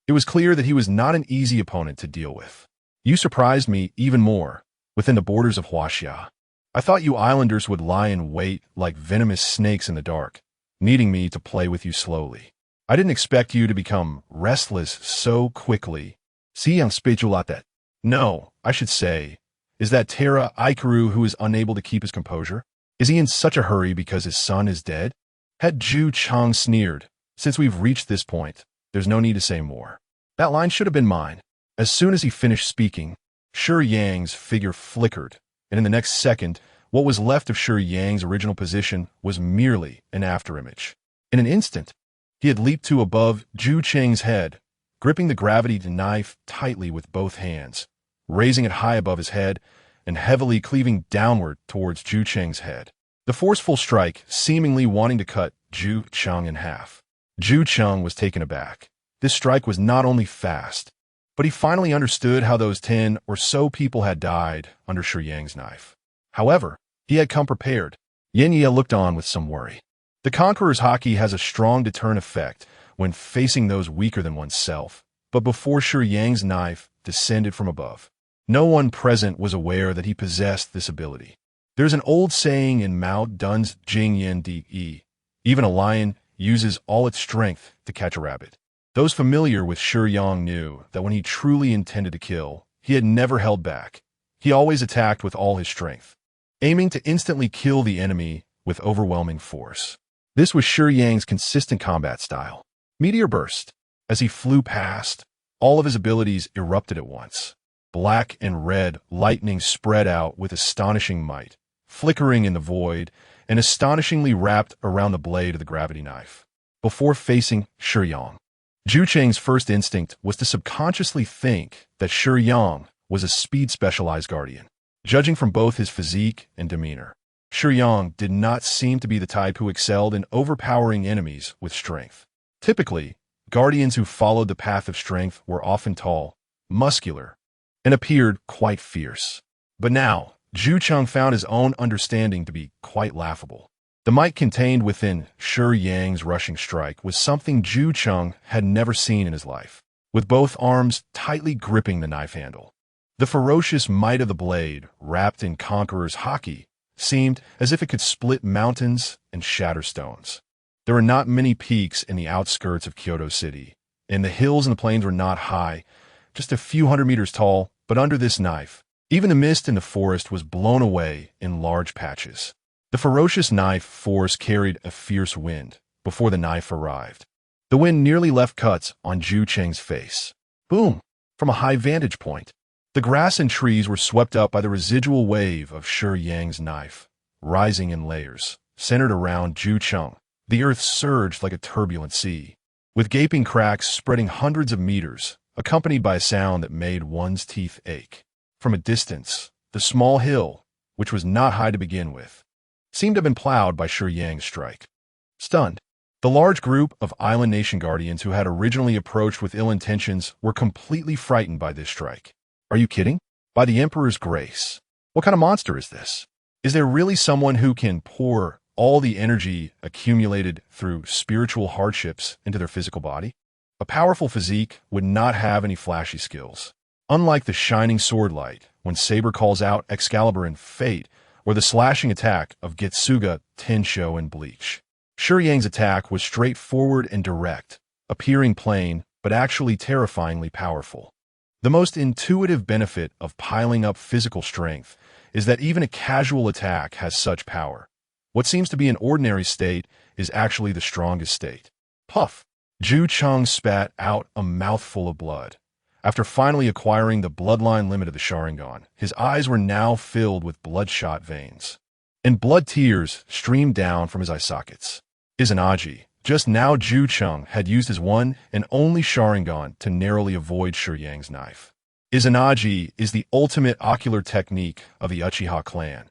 it was clear that he was not an easy opponent to deal with. You surprised me even more within the borders of Huaxia. I thought you islanders would lie in wait like venomous snakes in the dark, needing me to play with you slowly. I didn't expect you to become restless so quickly. Shiyang speculated. No, I should say, is that Terra Ikaru who is unable to keep his composure? Is he in such a hurry because his son is dead? Had Zhu Chang sneered. Since we've reached this point, there's no need to say more. That line should have been mine. As soon as he finished speaking, Shiyang's figure flickered, and in the next second, what was left of Shiyang's original position was merely an afterimage. In an instant, he had leaped to above Zhu Cheng's head, gripping the gravity knife tightly with both hands, raising it high above his head and heavily cleaving downward towards Zhu Cheng's head. The forceful strike seemingly wanting to cut Zhu Cheng in half. Zhu Cheng was taken aback. This strike was not only fast, but he finally understood how those 10 or so people had died under Shiyang's knife. However, he had come prepared. Yin Ye looked on with some worry. The Conqueror's Haki has a strong deterrent effect when facing those weaker than oneself, but before Shiyang's knife descended from above, no one present was aware that he possessed this ability. There's an old saying in Mao Dun's Jing Yin Di, even a lion uses all its strength to catch a rabbit. Those familiar with Shiyang knew that when he truly intended to kill, he had never held back. He always attacked with all his strength, aiming to instantly kill the enemy with overwhelming force. This was Shiyang's consistent combat style. Meteor burst. As he flew past, all of his abilities erupted at once. Black and red lightning spread out with astonishing might, flickering in the void and astonishingly wrapped around the blade of the gravity knife. Before facing Shiyang, Zhu Cheng's first instinct was to subconsciously think that Shiyang was a speed-specialized guardian. Judging from both his physique and demeanor, Shiyang did not seem to be the type who excelled in overpowering enemies with strength. Typically, guardians who followed the path of strength were often tall, muscular, and appeared quite fierce. But now, Zhu Cheng found his own understanding to be quite laughable. The might contained within Shiyang's rushing strike was something Zhu Cheng had never seen in his life, with both arms tightly gripping the knife handle. The ferocious might of the blade, wrapped in conqueror's haki, seemed as if it could split mountains and shatter stones. There were not many peaks in the outskirts of Kyoto City, and the hills and the plains were not high, just a few hundred meters tall, but under this knife, even the mist in the forest was blown away in large patches. The ferocious knife force carried a fierce wind before the knife arrived. The wind nearly left cuts on Zhu Cheng's face. Boom! From a high vantage point, the grass and trees were swept up by the residual wave of Shiyang's knife, rising in layers, centered around Zhu Cheng. The earth surged like a turbulent sea, with gaping cracks spreading hundreds of meters, accompanied by a sound that made one's teeth ache. From a distance, the small hill, which was not high to begin with, seemed to have been plowed by Shiyang's strike. Stunned, the large group of Island Nation Guardians who had originally approached with ill intentions were completely frightened by this strike. Are you kidding? By the Emperor's grace. What kind of monster is this? Is there really someone who can pour all the energy accumulated through spiritual hardships into their physical body? A powerful physique would not have any flashy skills. Unlike the shining sword light, when Saber calls out Excalibur in Fate, or the slashing attack of Getsuga, Tensho, and Bleach. Shiyang's attack was straightforward and direct, appearing plain, but actually terrifyingly powerful. The most intuitive benefit of piling up physical strength is that even a casual attack has such power. What seems to be an ordinary state is actually the strongest state. Puff! Zhu Cheng spat out a mouthful of blood. After finally acquiring the bloodline limit of the Sharingan, his eyes were now filled with bloodshot veins, and blood tears streamed down from his eye sockets. Izanagi, just now Zhu Cheng had used his one and only Sharingan to narrowly avoid Shiyang's knife. Izanagi is the ultimate ocular technique of the Uchiha clan.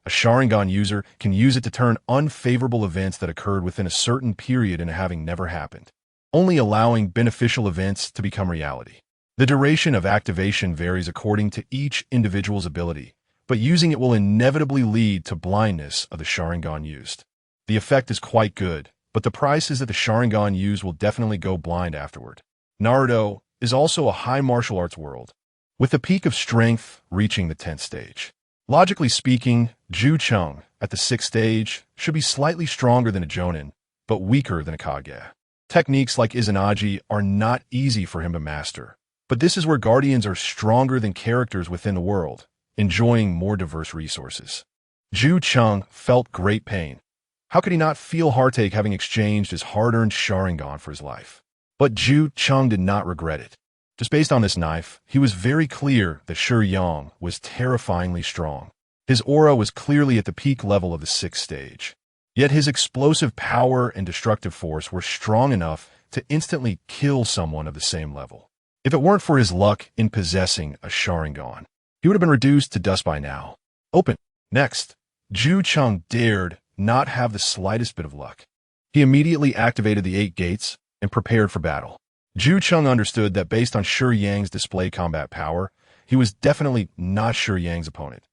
A Sharingan user can use it to turn unfavorable events that occurred within a certain period into having never happened, only allowing beneficial events to become reality. The duration of activation varies according to each individual's ability, but using it will inevitably lead to blindness of the Sharingan used. The effect is quite good, but the price is that the Sharingan used will definitely go blind afterward. Naruto is also a high martial arts world, with the peak of strength reaching the 10th stage. Logically speaking, Zhu Cheng, at the 6th stage, should be slightly stronger than a Jonin, but weaker than a Kage. Techniques like Izanagi are not easy for him to master, but this is where Guardians are stronger than characters within the world, enjoying more diverse resources. Zhu Cheng felt great pain. How could he not feel heartache having exchanged his hard-earned Sharingan for his life? But Zhu Cheng did not regret it. Just based on this knife, he was very clear that Shiyang was terrifyingly strong. His aura was clearly at the peak level of the 6th stage. Yet his explosive power and destructive force were strong enough to instantly kill someone of the same level. If it weren't for his luck in possessing a Sharingan, he would have been reduced to dust by now. Open. Next, Zhu Cheng dared not have the slightest bit of luck. He immediately activated the 8 gates and prepared for battle. Zhu Cheng understood that based on Shiyang's display combat power, he was definitely not Shiyang's opponent.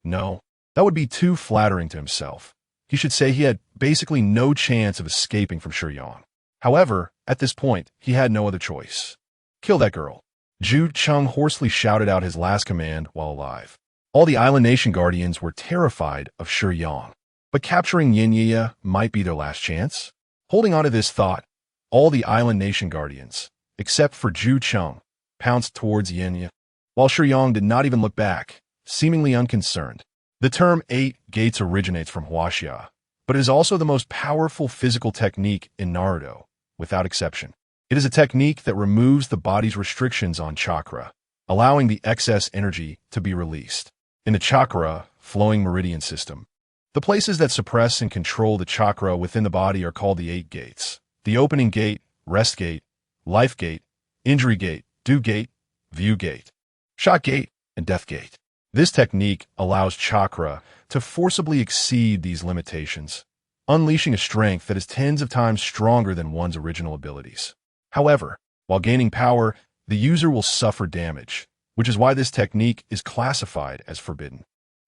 No, that would be too flattering to himself. He should say he had basically no chance of escaping from Shiyang. However, at this point, he had no other choice. Kill that girl. Zhu Cheng hoarsely shouted out his last command while alive. All the Island Nation Guardians were terrified of Shiyang, but capturing Yinya might be their last chance. Holding on to this thought, all the Island Nation Guardians, except for Zhu Cheng, pounced towards Yinya, while Shiyang did not even look back, seemingly unconcerned. The term 8 gates originates from Huaxia, but it is also the most powerful physical technique in Naruto, without exception. It is a technique that removes the body's restrictions on chakra, allowing the excess energy to be released. In the chakra flowing meridian system, the places that suppress and control the chakra within the body are called the 8 gates. The opening gate, rest gate, life gate, injury gate, do gate, view gate, shot gate, and death gate. This technique allows chakra to forcibly exceed these limitations, unleashing a strength that is tens of times stronger than one's original abilities. However, while gaining power, the user will suffer damage, which is why this technique is classified as forbidden.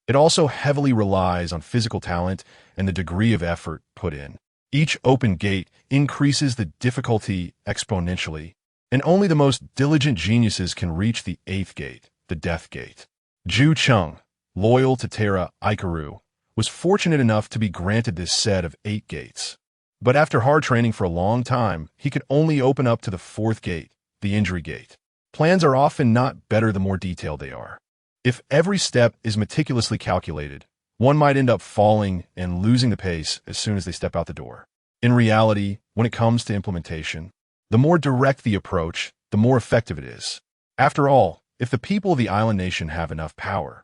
It also heavily relies on physical talent and the degree of effort put in. Each open gate increases the difficulty exponentially, and only the most diligent geniuses can reach the 8th gate, the death gate. Ju Chung, loyal to Terra Ikaru, was fortunate enough to be granted this set of 8 gates. But after hard training for a long time, he could only open up to the 4th gate, the injury gate. Plans are often not better the more detailed they are. If every step is meticulously calculated, one might end up falling and losing the pace as soon as they step out the door. In reality, when it comes to implementation, the more direct the approach, the more effective it is. After all, if the people of the island nation have enough power,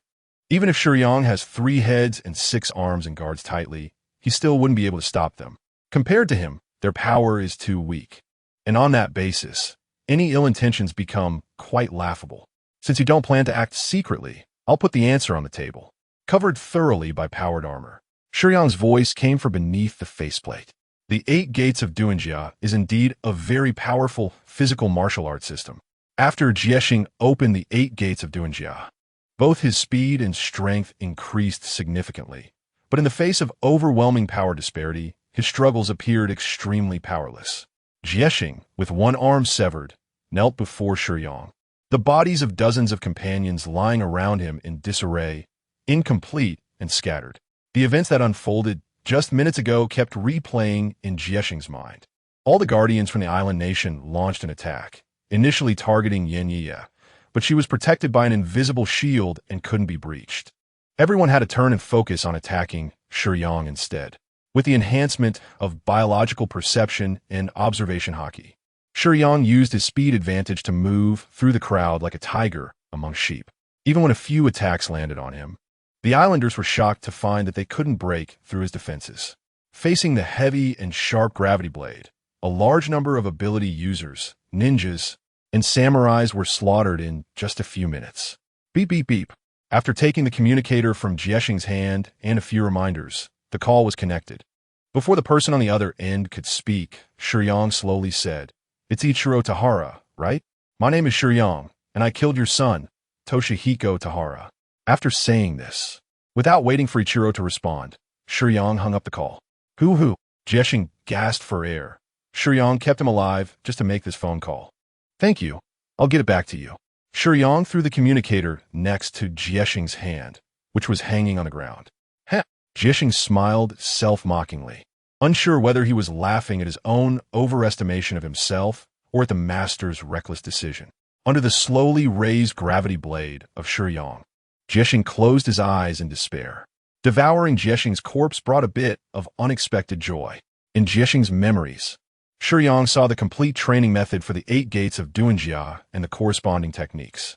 even if Shiyang has 3 heads and 6 arms and guards tightly, he still wouldn't be able to stop them. Compared to him, their power is too weak. And on that basis, any ill intentions become quite laughable. Since you don't plan to act secretly, I'll put the answer on the table. Covered thoroughly by powered armor, Shiyang's voice came from beneath the faceplate. The 8 gates of Duanjia is indeed a very powerful physical martial arts system. After Jiexing opened the 8 gates of Duanjia, both his speed and strength increased significantly. But in the face of overwhelming power disparity, his struggles appeared extremely powerless. Jiexing, with one arm severed, knelt before Shiyang. The bodies of dozens of companions lying around him in disarray, incomplete and scattered. The events that unfolded just minutes ago kept replaying in Jiexing's mind. All the guardians from the island nation launched an attack, initially targeting Yin Yi, but she was protected by an invisible shield and couldn't be breached. Everyone had to turn and focus on attacking Shiyang instead. With the enhancement of biological perception and observation haki, Shiyang used his speed advantage to move through the crowd like a tiger among sheep. Even when a few attacks landed on him, the islanders were shocked to find that they couldn't break through his defenses. Facing the heavy and sharp gravity blade, a large number of ability users, ninjas, and samurais were slaughtered in just a few minutes. Beep, beep, beep. After taking the communicator from Jiexing's hand and a few reminders, the call was connected. Before the person on the other end could speak, Shiyang slowly said, "It's Ichiro Tahara, right? My name is Shiyang, and I killed your son, Toshihiko Tahara." After saying this, without waiting for Ichiro to respond, Shiyang hung up the call. Who? Jiexing gasped for air. Shiyang kept him alive just to make this phone call. "Thank you. I'll get it back to you." Shiyang threw the communicator next to Jiexing's hand, which was hanging on the ground. Heh! Jiexing smiled self-mockingly, unsure whether he was laughing at his own overestimation of himself or at the master's reckless decision. Under the slowly raised gravity blade of Shiyang, Jiexing closed his eyes in despair. Devouring Jiexing's corpse brought a bit of unexpected joy. In Jiexing's memories, Shiyang saw the complete training method for the 8 gates of Duanjia and the corresponding techniques.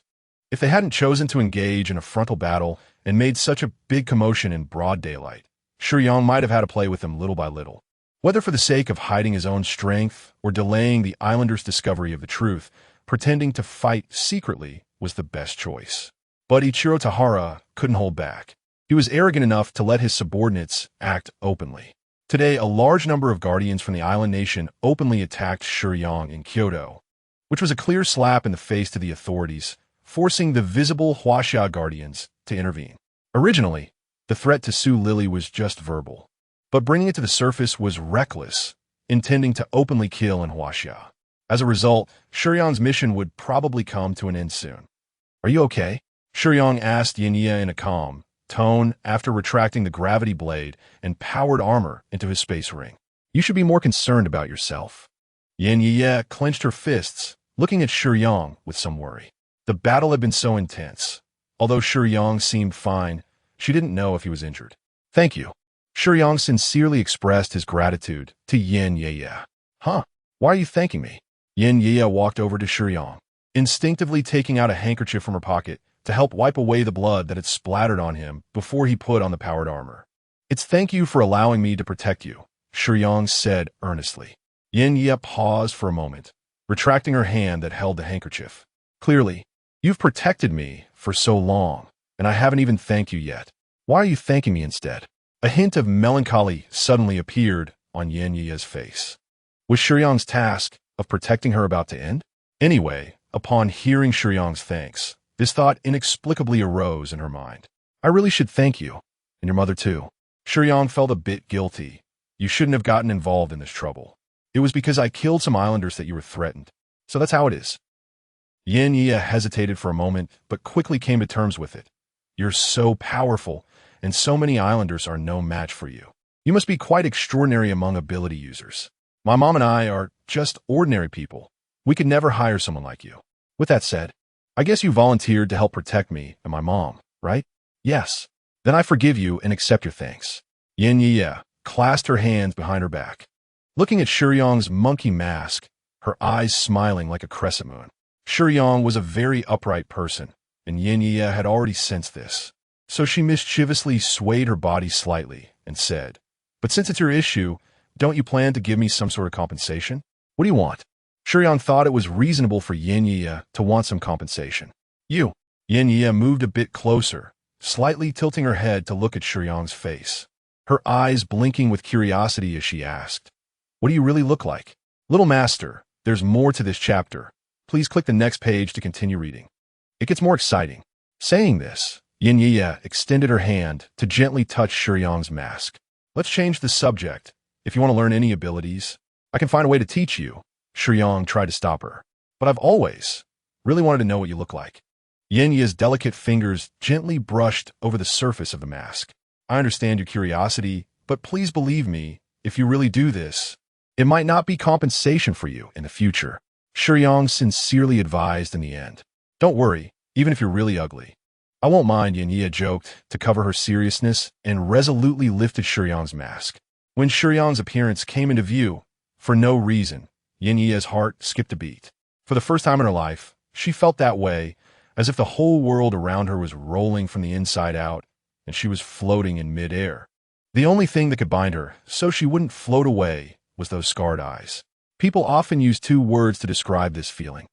If they hadn't chosen to engage in a frontal battle and made such a big commotion in broad daylight, Shiyang might have had to play with them little by little. Whether for the sake of hiding his own strength or delaying the islanders' discovery of the truth, pretending to fight secretly was the best choice. But Ichiro Tahara couldn't hold back. He was arrogant enough to let his subordinates act openly. Today, a large number of guardians from the island nation openly attacked Shiyang in Kyoto, which was a clear slap in the face to the authorities, forcing the visible Huaxia guardians to intervene. Originally, the threat to Su Lily was just verbal, but bringing it to the surface was reckless, intending to openly kill in Huaxia. As a result, Shiyang's mission would probably come to an end soon. "Are you okay?" Shiyang asked Yinya in a calm tone after retracting the gravity blade and powered armor into his space ring. "You should be more concerned about yourself." Yinya clenched her fists, looking at Shiyang with some worry. The battle had been so intense. Although Shiyang seemed fine, she didn't know if he was injured. "Thank you." Shiyang sincerely expressed his gratitude to Yin Ye. Huh? Why are you thanking me? Yin Ye walked over to Shiyang, instinctively taking out a handkerchief from her pocket to help wipe away the blood that had splattered on him before he put on the powered armor. It's thank you for allowing me to protect you, Shiyang said earnestly. Yin Ye paused for a moment, retracting her hand that held the handkerchief. Clearly, you've protected me for so long, and I haven't even thanked you yet. Why are you thanking me instead? A hint of melancholy suddenly appeared on Yin Ye's face. Was Shiyang's task of protecting her about to end? Anyway, upon hearing Shiyang's thanks, this thought inexplicably arose in her mind. I really should thank you, and your mother too. Shiyang felt a bit guilty. You shouldn't have gotten involved in this trouble. It was because I killed some islanders that you were threatened. So that's how it is. Yin Ye hesitated for a moment, but quickly came to terms with it. You're so powerful, and so many islanders are no match for you. You must be quite extraordinary among ability users. My mom and I are just ordinary people. We could never hire someone like you. With that said, I guess you volunteered to help protect me and my mom, right? Yes. Then I forgive you and accept your thanks. Yin Ye clasped her hands behind her back. Looking at Shiyang's monkey mask, her eyes smiling like a crescent moon. Shiyang was a very upright person, and Yin Ye had already sensed this. So she mischievously swayed her body slightly and said, But since it's your issue, don't you plan to give me some sort of compensation? What do you want? Shiyang thought it was reasonable for Yin Ye to want some compensation. You. Yin Ye moved a bit closer, slightly tilting her head to look at Shiyang's face. Her eyes blinking with curiosity as she asked, What do you really look like? Little master, there's more to this chapter. Please click the next page to continue reading. It gets more exciting. Saying this, Yin Ye extended her hand to gently touch Shiyang's mask. Let's change the subject. If you want to learn any abilities, I can find a way to teach you. Shiyang tried to stop her. But I've always really wanted to know what you look like. Yin Ye's delicate fingers gently brushed over the surface of the mask. I understand your curiosity, but please believe me, if you really do this, it might not be compensation for you in the future. Shiyang sincerely advised in the end. Don't worry, even if you're really ugly. I won't mind, Yin Ye joked to cover her seriousness and resolutely lifted Shiyang's mask. When Shiyang's appearance came into view, for no reason, Yin Ye's heart skipped a beat. For the first time in her life, she felt that way, as if the whole world around her was rolling from the inside out, and she was floating in mid-air. The only thing that could bind her, so she wouldn't float away, was those scarred eyes. People often use two words to describe this feeling.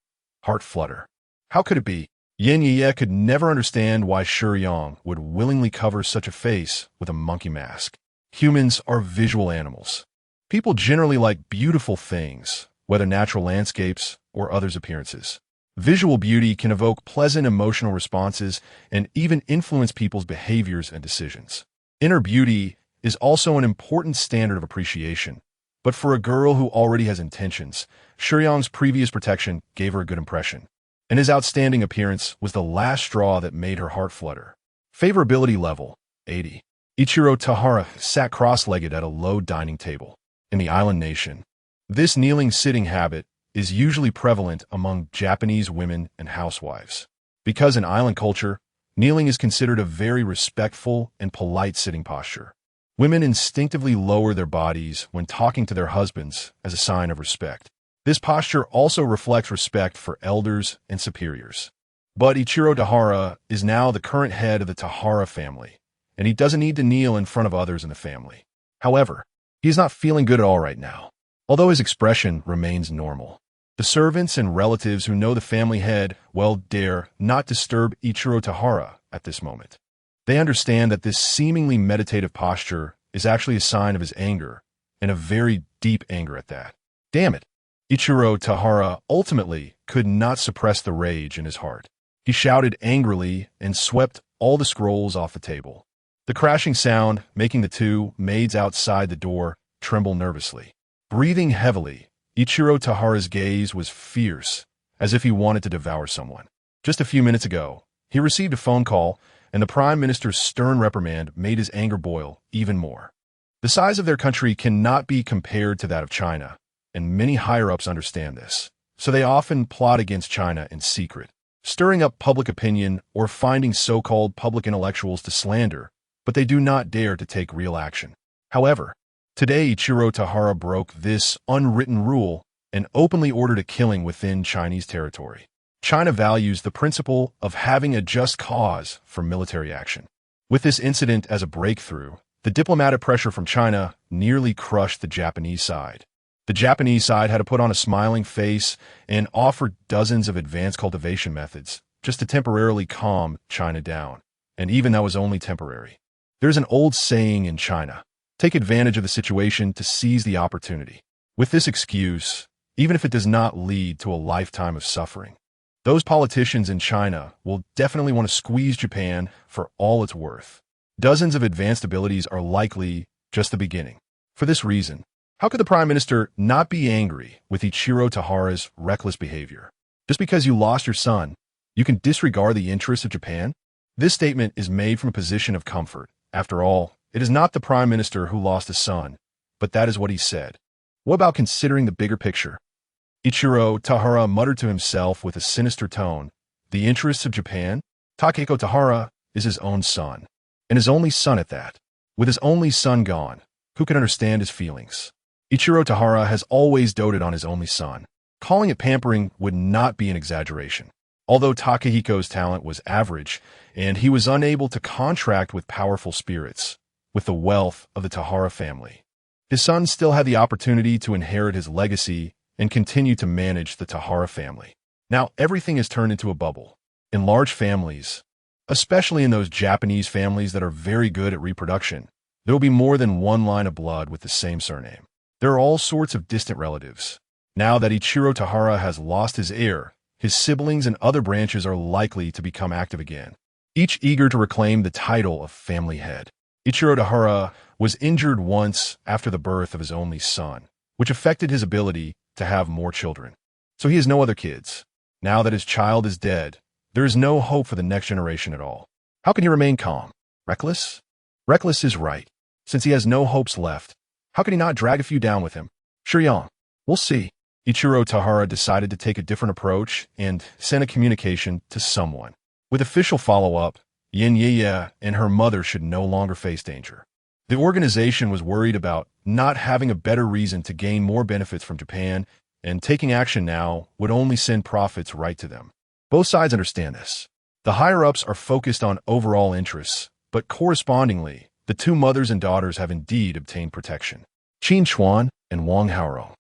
Heart flutter. How could it be? Yin Ye could never understand why Shiyang would willingly cover such a face with a monkey mask. Humans are visual animals. People generally like beautiful things, whether natural landscapes or others' appearances. Visual beauty can evoke pleasant emotional responses and even influence people's behaviors and decisions. Inner beauty is also an important standard of appreciation. But for a girl who already has intentions, Shiyang's previous protection gave her a good impression. And his outstanding appearance was the last straw that made her heart flutter. Favorability level, 80. Ichiro Tahara sat cross-legged at a low dining table. In the island nation, this kneeling sitting habit is usually prevalent among Japanese women and housewives. Because in island culture, kneeling is considered a very respectful and polite sitting posture. Women instinctively lower their bodies when talking to their husbands as a sign of respect. This posture also reflects respect for elders and superiors. But Ichiro Tahara is now the current head of the Tahara family, and he doesn't need to kneel in front of others in the family. However, he is not feeling good at all right now, although his expression remains normal. The servants and relatives who know the family head dare not disturb Ichiro Tahara at this moment. They understand that this seemingly meditative posture is actually a sign of his anger, and a very deep anger at that. Damn it! Ichiro Tahara ultimately could not suppress the rage in his heart. He shouted angrily and swept all the scrolls off the table. The crashing sound making the two maids outside the door tremble nervously. Breathing heavily, Ichiro Tahara's gaze was fierce, as if he wanted to devour someone. Just a few minutes ago, he received a phone call, and the Prime Minister's stern reprimand made his anger boil even more. The size of their country cannot be compared to that of China, and many higher-ups understand this, so they often plot against China in secret, stirring up public opinion or finding so-called public intellectuals to slander, but they do not dare to take real action. However, today Ichiro Tahara broke this unwritten rule and openly ordered a killing within Chinese territory. China values the principle of having a just cause for military action. With this incident as a breakthrough, the diplomatic pressure from China nearly crushed the Japanese side. The Japanese side had to put on a smiling face and offer dozens of advanced cultivation methods just to temporarily calm China down. And even that was only temporary. There's an old saying in China, take advantage of the situation to seize the opportunity. With this excuse, even if it does not lead to a lifetime of suffering, those politicians in China will definitely want to squeeze Japan for all it's worth. Dozens of advanced abilities are likely just the beginning. For this reason, how could the Prime Minister not be angry with Ichiro Tahara's reckless behavior? Just because you lost your son, you can disregard the interests of Japan? This statement is made from a position of comfort. After all, it is not the Prime Minister who lost a son, but that is what he said. What about considering the bigger picture? Ichiro Tahara muttered to himself with a sinister tone, the interests of Japan? Takeko Tahara is his own son, and his only son at that. With his only son gone, who can understand his feelings? Ichiro Tahara has always doted on his only son. Calling it pampering would not be an exaggeration. Although Takehiko's talent was average, and he was unable to contract with powerful spirits, with the wealth of the Tahara family, his son still had the opportunity to inherit his legacy and continue to manage the Tahara family. Now everything has turned into a bubble. In large families, especially in those Japanese families that are very good at reproduction, there will be more than one line of blood with the same surname. There are all sorts of distant relatives. Now that Ichiro Tahara has lost his heir, his siblings and other branches are likely to become active again, each eager to reclaim the title of family head. Ichiro Tahara was injured once after the birth of his only son, which affected his ability to have more children. So he has no other kids. Now that his child is dead, there is no hope for the next generation at all. How can he remain calm? Reckless? Reckless is right. Since he has no hopes left, how can he not drag a few down with him? Shiyang, we'll see. Ichiro Tahara decided to take a different approach and send a communication to someone. With official follow-up, Yin Yeye and her mother should no longer face danger. The organization was worried about not having a better reason to gain more benefits from Japan, and taking action now would only send profits right to them. Both sides understand this. The higher-ups are focused on overall interests, but correspondingly, the two mothers and daughters have indeed obtained protection. Qin Chuan and Wang Haorong,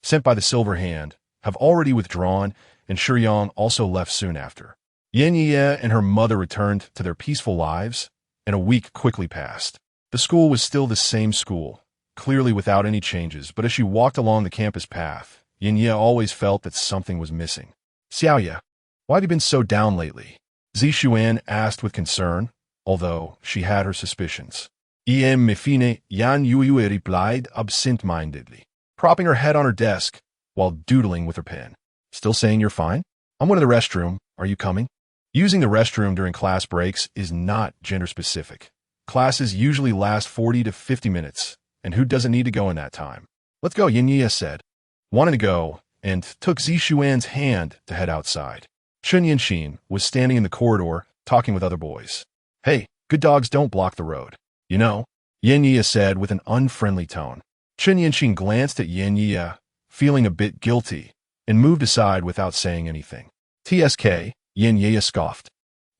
sent by the Silver Hand, have already withdrawn, and Shiyang also left soon after. Yin Yeye and her mother returned to their peaceful lives, and a week quickly passed. The school was still the same school, clearly without any changes, but as she walked along the campus path, Yin Yeye always felt that something was missing. Xiaoya, why have you been so down lately? Zishuan asked with concern, although she had her suspicions. Mifine Yan Yue replied absent-mindedly, propping her head on her desk while doodling with her pen. Still saying you're fine? I'm going to the restroom. Are you coming? Using the restroom during class breaks is not gender-specific. Classes usually last 40 to 50 minutes, and who doesn't need to go in that time? Let's go, Yin Yeye said, wanting to go, and took Zishuan's hand to head outside. Chun Yinshin was standing in the corridor, talking with other boys. Hey, good dogs don't block the road. You know, Yin Yeye said with an unfriendly tone. Chun Yinshin glanced at Yin Yeye, feeling a bit guilty, and moved aside without saying anything. TSK, Yin Yeye scoffed,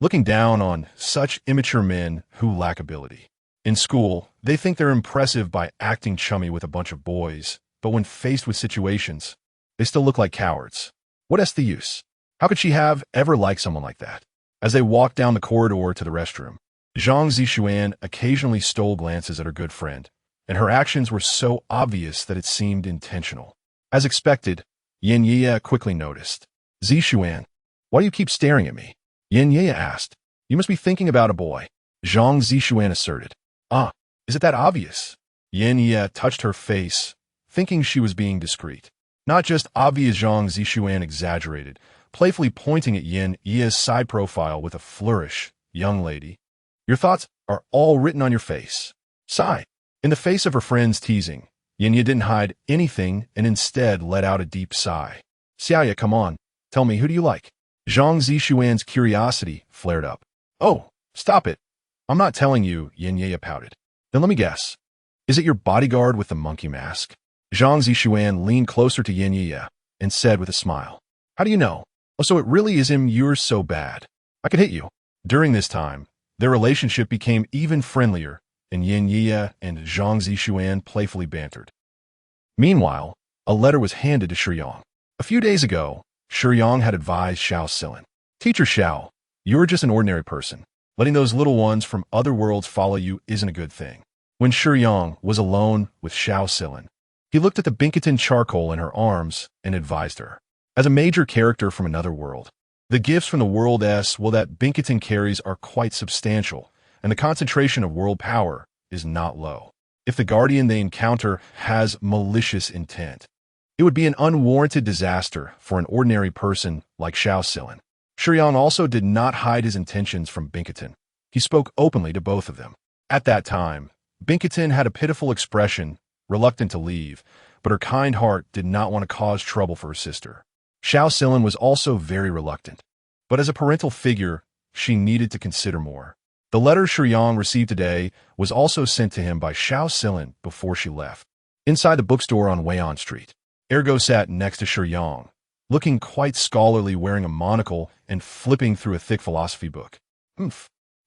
looking down on such immature men who lack ability. In school, they think they're impressive by acting chummy with a bunch of boys, but when faced with situations, they still look like cowards. What's the use? How could she have ever liked someone like that? As they walked down the corridor to the restroom, Zhang Zishuan occasionally stole glances at her good friend, and her actions were so obvious that it seemed intentional. As expected, Yin Yeye quickly noticed. Zishuan, why do you keep staring at me? Yin Yeye asked. You must be thinking about a boy. Zhang Zishuan asserted. Is it that obvious? Yin Yeye touched her face, thinking she was being discreet. Not just obvious, Zhang Zishuan exaggerated, playfully pointing at Yin Ye's side profile with a flourish. Young lady, your thoughts are all written on your face. Sigh. In the face of her friend's teasing, Yin Ye didn't hide anything and instead let out a deep sigh. Xiaoya, come on. Tell me, who do you like? Zhang Zishuan's curiosity flared up. Oh, stop it. I'm not telling you, Yin Ye pouted. Then let me guess. Is it your bodyguard with the monkey mask? Zhang Zishuan leaned closer to Yin Yi and said with a smile, "How do you know? Oh, so it really is him. You're so bad. I could hit you." During this time, their relationship became even friendlier, and Yin Yi and Zhang Zishuan playfully bantered. Meanwhile, a letter was handed to Shiyang. A few days ago, Shiyang had advised Xiao Silin, "Teacher Xiao, you're just an ordinary person. Letting those little ones from other worlds follow you isn't a good thing." When Shiyang was alone with Xiao Silin, he looked at the Binkaton charcoal in her arms and advised her. As a major character from another world, the gifts from the world that Binkaton carries are quite substantial, and the concentration of world power is not low. If the guardian they encounter has malicious intent, it would be an unwarranted disaster for an ordinary person like Xiao Silin. Shiyang also did not hide his intentions from Binkaton. He spoke openly to both of them. At that time, Binkaton had a pitiful expression, reluctant to leave, but her kind heart did not want to cause trouble for her sister. Xiao Silin was also very reluctant, but as a parental figure, she needed to consider more. The letter Shiyang received today was also sent to him by Xiao Silin before she left. Inside the bookstore on Weian Street, Ergo sat next to Shiyang, looking quite scholarly, wearing a monocle and flipping through a thick philosophy book.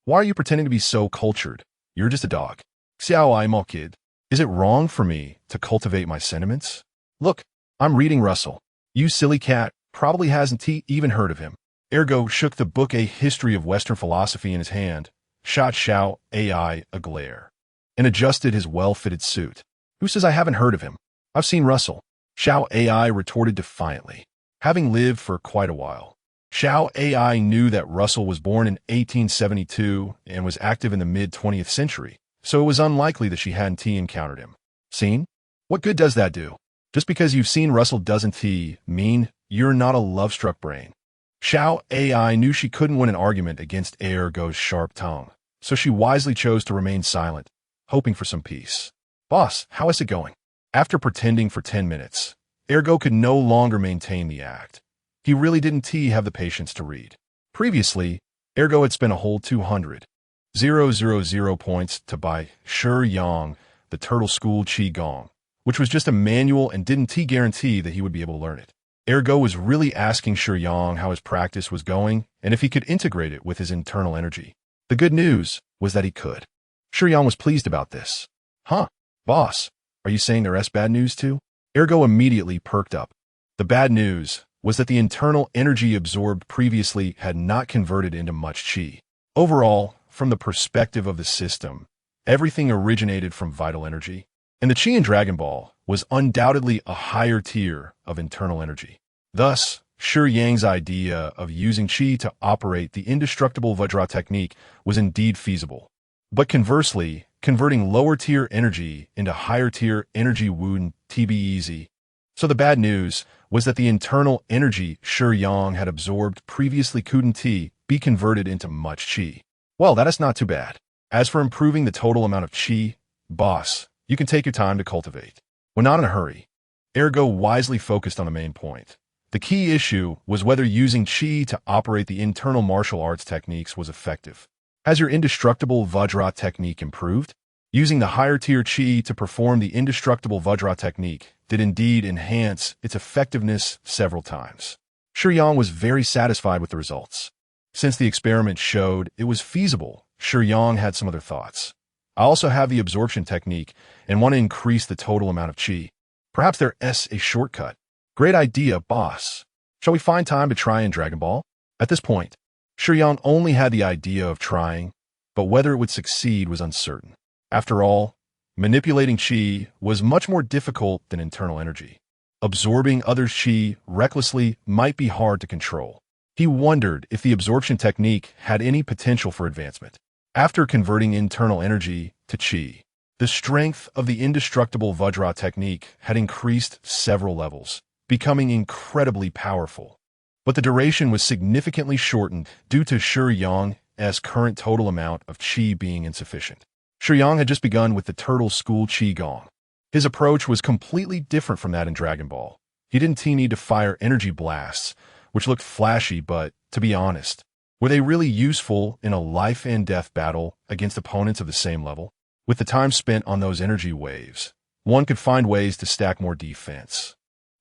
Why are you pretending to be so cultured? You're just a dog. Xiao Aimal kid. Is it wrong for me to cultivate my sentiments? Look, I'm reading Russell. You silly cat probably hasn't even heard of him. Ergo shook the book A History of Western Philosophy in his hand, shot Xiao Ai a glare, and adjusted his well-fitted suit. Who says I haven't heard of him? I've seen Russell. Xiao Ai retorted defiantly. Having lived for quite a while, Xiao Ai knew that Russell was born in 1872 and was active in the mid-20th century, so it was unlikely that she hadn't encountered him. Seen? What good does that do? Just because you've seen Russell doesn't mean you're not a love-struck brain. Xiao Ai knew she couldn't win an argument against Ergo's sharp tongue, so she wisely chose to remain silent, hoping for some peace. Boss, how is it going? After pretending for 10 minutes, Ergo could no longer maintain the act. He really didn't have the patience to read. Previously, Ergo had spent a whole 200,000 points to buy Shiyang, the Turtle School Qi Gong, which was just a manual and didn't guarantee that he would be able to learn it. Ergo was really asking Shiyang how his practice was going and if he could integrate it with his internal energy. The good news was that he could. Shiyang was pleased about this. Huh, boss, are you saying there's bad news too? Ergo immediately perked up. The bad news was that the internal energy absorbed previously had not converted into much qi. Overall, from the perspective of the system, everything originated from vital energy, and the qi in Dragon Ball was undoubtedly a higher tier of internal energy. Thus, Shiyang's idea of using qi to operate the indestructible Vajra technique was indeed feasible. But conversely, converting lower-tier energy into higher-tier energy wouldn't be easy. So the bad news was that the internal energy Shiyang had absorbed previously couldn't be converted into much qi. Well, that is not too bad. As for improving the total amount of qi, boss, you can take your time to cultivate. We're not in a hurry. Ergo wisely focused on the main point. The key issue was whether using qi to operate the internal martial arts techniques was effective. Has your indestructible Vajra technique improved? Using the higher tier qi to perform the indestructible Vajra technique did indeed enhance its effectiveness several times. Shiyang was very satisfied with the results. Since the experiment showed it was feasible, Shiyang had some other thoughts. I also have the absorption technique and want to increase the total amount of qi. Perhaps there's a shortcut. Great idea, boss. Shall we find time to try in Dragon Ball? At this point, Shiyang only had the idea of trying, but whether it would succeed was uncertain. After all, manipulating qi was much more difficult than internal energy. Absorbing others' qi recklessly might be hard to control. He wondered if the absorption technique had any potential for advancement. After converting internal energy to qi, the strength of the indestructible Vajra technique had increased several levels, becoming incredibly powerful. But the duration was significantly shortened due to Shiyang's current total amount of qi being insufficient. Shiyang had just begun with the Turtle School Qi Gong. His approach was completely different from that in Dragon Ball. He didn't need to fire energy blasts, which looked flashy, but, to be honest, were they really useful in a life-and-death battle against opponents of the same level? With the time spent on those energy waves, one could find ways to stack more defense,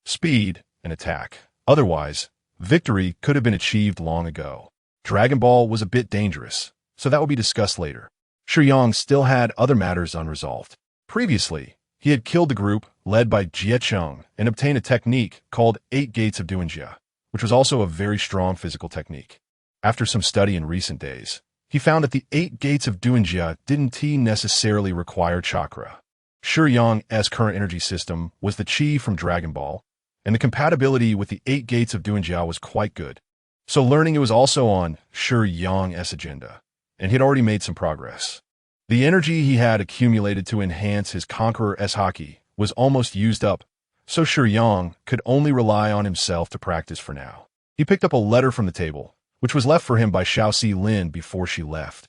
speed, and attack. Otherwise, victory could have been achieved long ago. Dragon Ball was a bit dangerous, so that will be discussed later. Shiyang still had other matters unresolved. Previously, he had killed the group led by Jie Cheng and obtained a technique called 8 Gates of Duanjia, which was also a very strong physical technique. After some study in recent days, he found that the 8 Gates of Duanjia didn't necessarily require chakra. Shiyang's current energy system was the chi from Dragon Ball, and the compatibility with the 8 Gates of Duanjia was quite good. So learning it was also on Shiyang's agenda, and he had already made some progress. The energy he had accumulated to enhance his Conqueror's haki was almost used up, so Shiyang could only rely on himself to practice for now. He picked up a letter from the table, which was left for him by Xiao Lin before she left.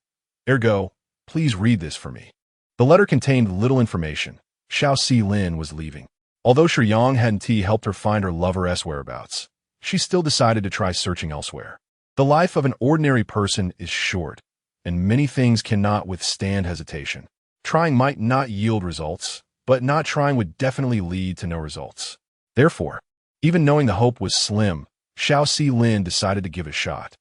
Ergo, please read this for me. The letter contained little information. Xiao Lin was leaving. Although Shiyang hadn't helped her find her lover's whereabouts, she still decided to try searching elsewhere. The life of an ordinary person is short, and many things cannot withstand hesitation. Trying might not yield results, but not trying would definitely lead to no results. Therefore, even knowing the hope was slim, Xiao Lin decided to give it a shot.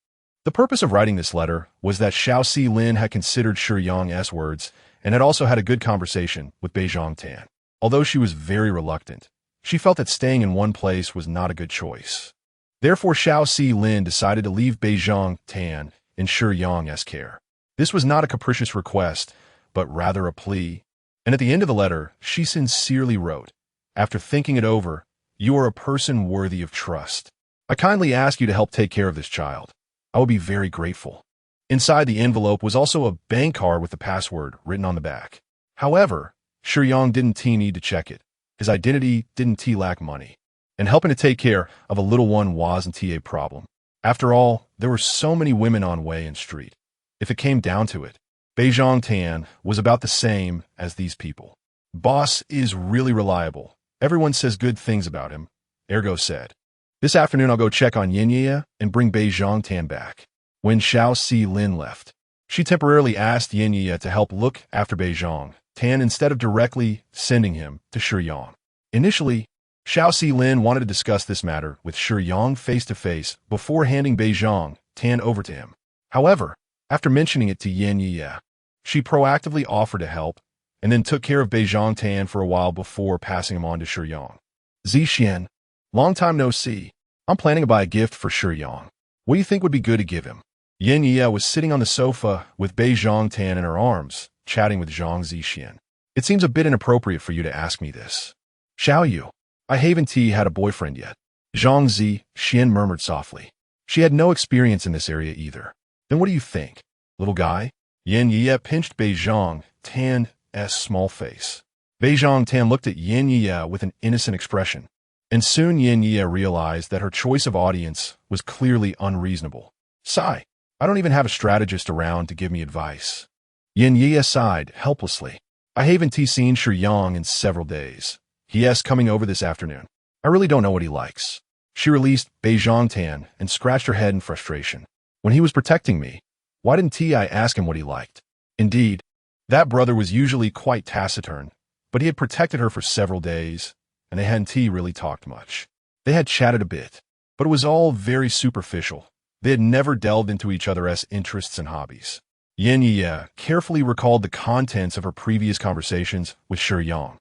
The purpose of writing this letter was that Xiao Lin had considered Shiyang's words and had also had a good conversation with Beijing Tan. Although she was very reluctant, she felt that staying in one place was not a good choice. Therefore, Xiao Lin decided to leave Beijing Tan in Shiyang's care. This was not a capricious request, but rather a plea. And at the end of the letter, she sincerely wrote, "After thinking it over, you are a person worthy of trust. I kindly ask you to help take care of this child. I will be very grateful." Inside the envelope was also a bank card with the password written on the back. However, Shiyang didn't need to check it. His identity didn't lack money, and helping to take care of a little one wasn't a problem. After all, there were so many women on way and street. If it came down to it, Beijing Tan was about the same as these people. Boss is really reliable. Everyone says good things about him, Ergo said. This afternoon I'll go check on Yinya and bring Beijing Tan back. When Xiao Lin left, she temporarily asked Yinya to help look after Beijing Tan instead of directly sending him to Shiyang. Initially, Xiao Lin wanted to discuss this matter with Shiyang face-to-face before handing Beijing Tan over to him. However, after mentioning it to Yinya, she proactively offered to help and then took care of Beijing Tan for a while before passing him on to Shiyang. Zixian, long time no see. I'm planning to buy a gift for Shiyang. What do you think would be good to give him? Yinya was sitting on the sofa with Beijing Tan in her arms, chatting with Zhang Zixian. It seems a bit inappropriate for you to ask me this. Xiao Yu, I haven't had a boyfriend yet. Zhang Zixian murmured softly. She had no experience in this area either. Then what do you think, little guy? Yinya pinched Beijing Tan's small face. Beijing Tan looked at Yinya with an innocent expression, and soon Yinya realized that her choice of audience was clearly unreasonable. Sigh, I don't even have a strategist around to give me advice. Yinya sighed helplessly. I haven't seen Shiyang in several days. He coming over this afternoon. I really don't know what he likes. She released Beijing Tan and scratched her head in frustration. When he was protecting me, why didn't I ask him what he liked? Indeed, that brother was usually quite taciturn, but he had protected her for several days, and they hadn't really talked much. They had chatted a bit, but it was all very superficial. They had never delved into each other's interests and hobbies. Yinya carefully recalled the contents of her previous conversations with Shiyang,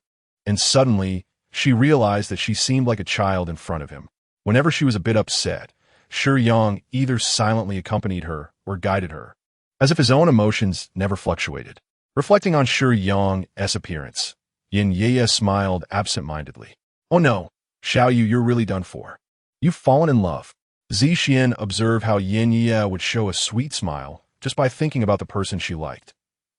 and suddenly she realized that she seemed like a child in front of him. Whenever she was a bit upset, Shiyang either silently accompanied her or guided her, as if his own emotions never fluctuated. Reflecting on Shiyang's appearance, Yinya smiled absent-mindedly. Oh no, Xiao Yu, you're really done for. You've fallen in love. Zixian observed how Yinya would show a sweet smile just by thinking about the person she liked.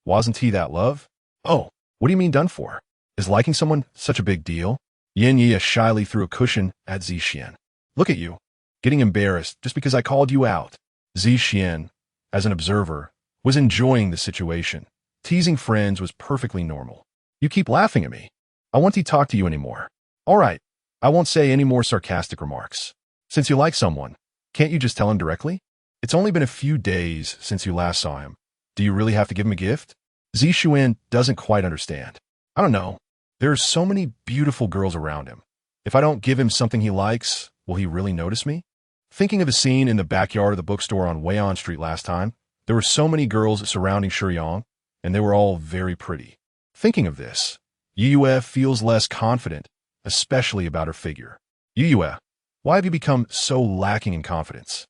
Wasn't he that love? Oh, what do you mean done for? Is liking someone such a big deal? Yinya shyly threw a cushion at Zixian. Look at you, getting embarrassed just because I called you out. Zixian, as an observer, was enjoying the situation. Teasing friends was perfectly normal. You keep laughing at me. I won't talk to you anymore. All right, I won't say any more sarcastic remarks. Since you like someone, can't you just tell him directly? It's only been a few days since you last saw him. Do you really have to give him a gift? Zishuan doesn't quite understand. I don't know. There are so many beautiful girls around him. If I don't give him something he likes, will he really notice me? Thinking of a scene in the backyard of the bookstore on Wayon Street last time, there were so many girls surrounding Shiyang, and they were all very pretty. Thinking of this, Yue feels less confident, especially about her figure. Yue, why have you become so lacking in confidence?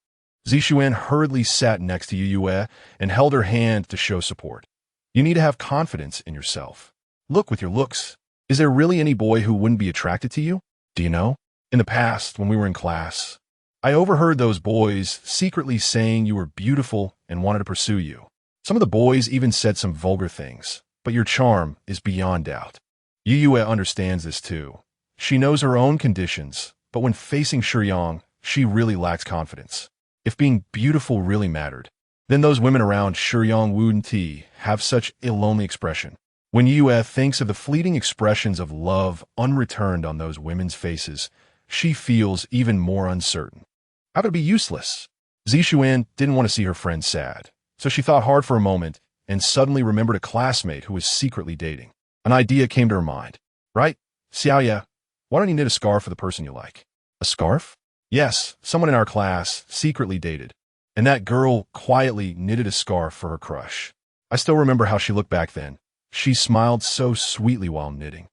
Zishuan hurriedly sat next to Yue and held her hand to show support. You need to have confidence in yourself. Look with your looks. Is there really any boy who wouldn't be attracted to you? Do you know? In the past, when we were in class, I overheard those boys secretly saying you were beautiful and wanted to pursue you. Some of the boys even said some vulgar things, but your charm is beyond doubt. Yue understands this too. She knows her own conditions, but when facing Shiyang, she really lacks confidence. If being beautiful really mattered, then those women around Shiyang wouldn't have such a lonely expression. When Yue thinks of the fleeting expressions of love unreturned on those women's faces, she feels even more uncertain. How could it be useless? Zishuan didn't want to see her friend sad, so she thought hard for a moment and suddenly remembered a classmate who was secretly dating. An idea came to her mind. Right? Xiaoya, why don't you knit a scarf for the person you like? A scarf? Yes, someone in our class secretly dated, and that girl quietly knitted a scarf for her crush. I still remember how she looked back then. She smiled so sweetly while knitting.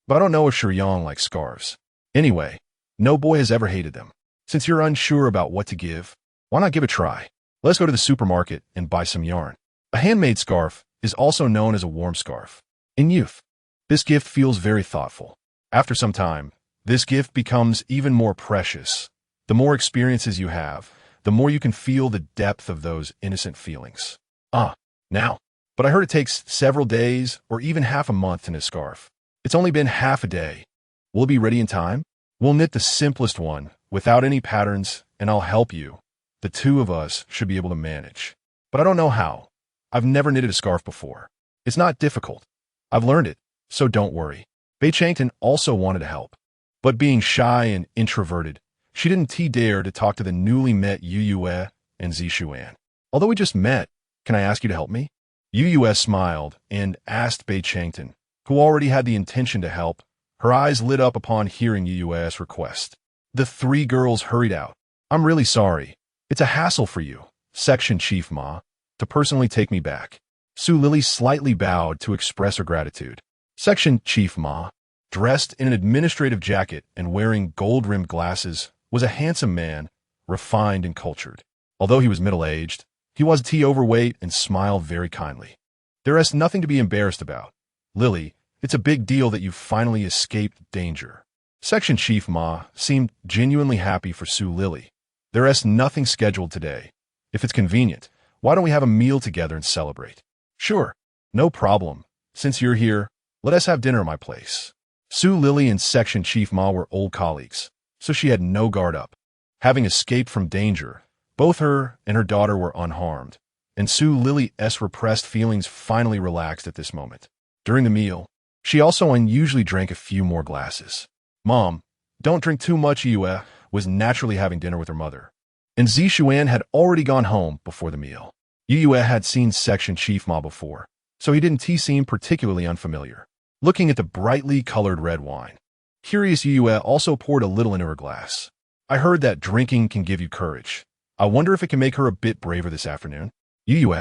But I don't know if Shiyang likes scarves. Anyway, no boy has ever hated them. Since you're unsure about what to give, why not give it a try? Let's go to the supermarket and buy some yarn. A handmade scarf is also known as a warm scarf. In youth, this gift feels very thoughtful. After some time, this gift becomes even more precious. The more experiences you have, the more you can feel the depth of those innocent feelings. Now. But I heard it takes several days or even half a month to knit a scarf. It's only been half a day. Will it be ready in time? We'll knit the simplest one, without any patterns, and I'll help you. The two of us should be able to manage. But I don't know how. I've never knitted a scarf before. It's not difficult. I've learned it, so don't worry. Beichangton also wanted to help. But being shy and introverted, she didn't dare to talk to the newly met Yue and Zishuan. Although we just met, can I ask you to help me? Yue smiled and asked Beichangton, who already had the intention to help. Her eyes lit up upon hearing Yue's request. The three girls hurried out. I'm really sorry. It's a hassle for you, Section Chief Ma, to personally take me back. Su Lily slightly bowed to express her gratitude. Section Chief Ma, dressed in an administrative jacket and wearing gold-rimmed glasses, was a handsome man, refined and cultured. Although he was middle-aged, he was overweight and smiled very kindly. There is nothing to be embarrassed about. Lily, it's a big deal that you finally escaped danger. Section Chief Ma seemed genuinely happy for Su Lily. There is nothing scheduled today. If it's convenient, why don't we have a meal together and celebrate? Sure, no problem. Since you're here, let us have dinner at my place. Su Lily and Section Chief Ma were old colleagues, so she had no guard up. Having escaped from danger, both her and her daughter were unharmed, and Su Lily's repressed feelings finally relaxed at this moment. During the meal, she also unusually drank a few more glasses. Mom, don't drink too much. Yue was naturally having dinner with her mother, and Zishuan had already gone home before the meal. Yue had seen Section Chief Ma before, so he didn't seem particularly unfamiliar. Looking at the brightly colored red wine, curious Yue also poured a little into her glass. I heard that drinking can give you courage. I wonder if it can make her a bit braver this afternoon. Yue,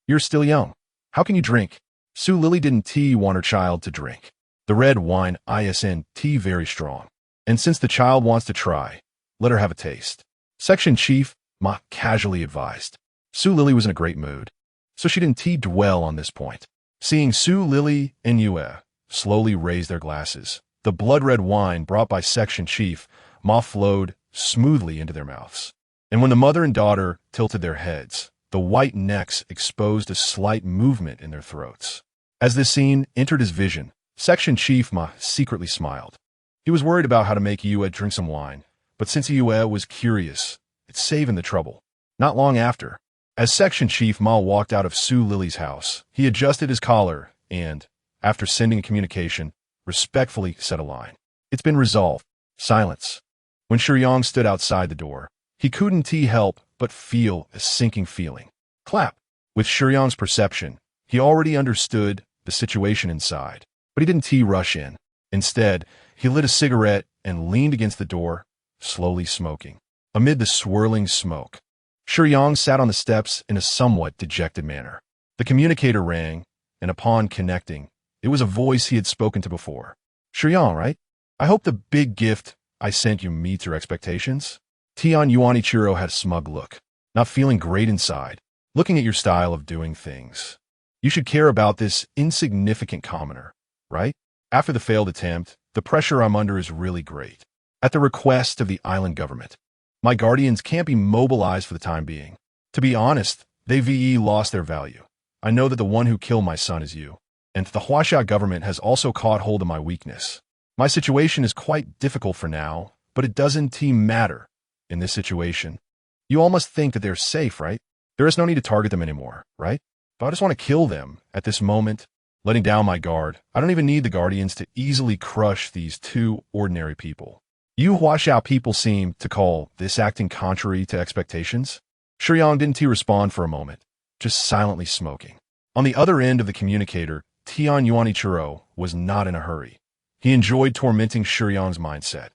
you're still young. How can you drink? Su Lily didn't want her child to drink. The red wine isn't very strong. And since the child wants to try, let her have a taste. Section Chief Ma casually advised. Su Lily was in a great mood, so she didn't dwell on this point. Seeing Su Lily and Yue slowly raise their glasses, the blood-red wine brought by Section Chief Ma flowed smoothly into their mouths. And when the mother and daughter tilted their heads, the white necks exposed a slight movement in their throats. As this scene entered his vision, Section Chief Ma secretly smiled. He was worried about how to make Yue drink some wine, but since Yue was curious, it saved him the trouble. Not long after, as Section Chief Ma walked out of Su Lily's house, he adjusted his collar and, after sending a communication, respectfully said a line. It's been resolved. Silence. When Shiyang stood outside the door, he couldn't help but feel a sinking feeling. Clap. With Shiyang's perception, He already understood the situation inside, but he didn't rush in. Instead, he lit a cigarette and leaned against the door, slowly smoking. Amid the swirling smoke, Shiyang sat on the steps in a somewhat dejected manner. The communicator rang, and upon connecting, it was a voice he had spoken to before. "Shiyang, right? I hope the big gift I sent you meets your expectations." Tian Yuanichiro had a smug look, not feeling great inside, looking at your style of doing things. You should care about this insignificant commoner, right? After the failed attempt, the pressure I'm under is really great. At the request of the island government, my guardians can't be mobilized for the time being. To be honest, they lost their value. I know that the one who killed my son is you, and the Huaxia government has also caught hold of my weakness. My situation is quite difficult for now, but it doesn't matter in this situation. You all must think that they're safe, right? There is no need to target them anymore, right? But I just want to kill them at this moment, letting down my guard. I don't even need the guardians to easily crush these two ordinary people. You Huaxiao people seem to call this acting contrary to expectations. Shiyang didn't respond for a moment, just silently smoking. On the other end of the communicator, Tian Yuanichiro was not in a hurry. He enjoyed tormenting Shiyang's mindset.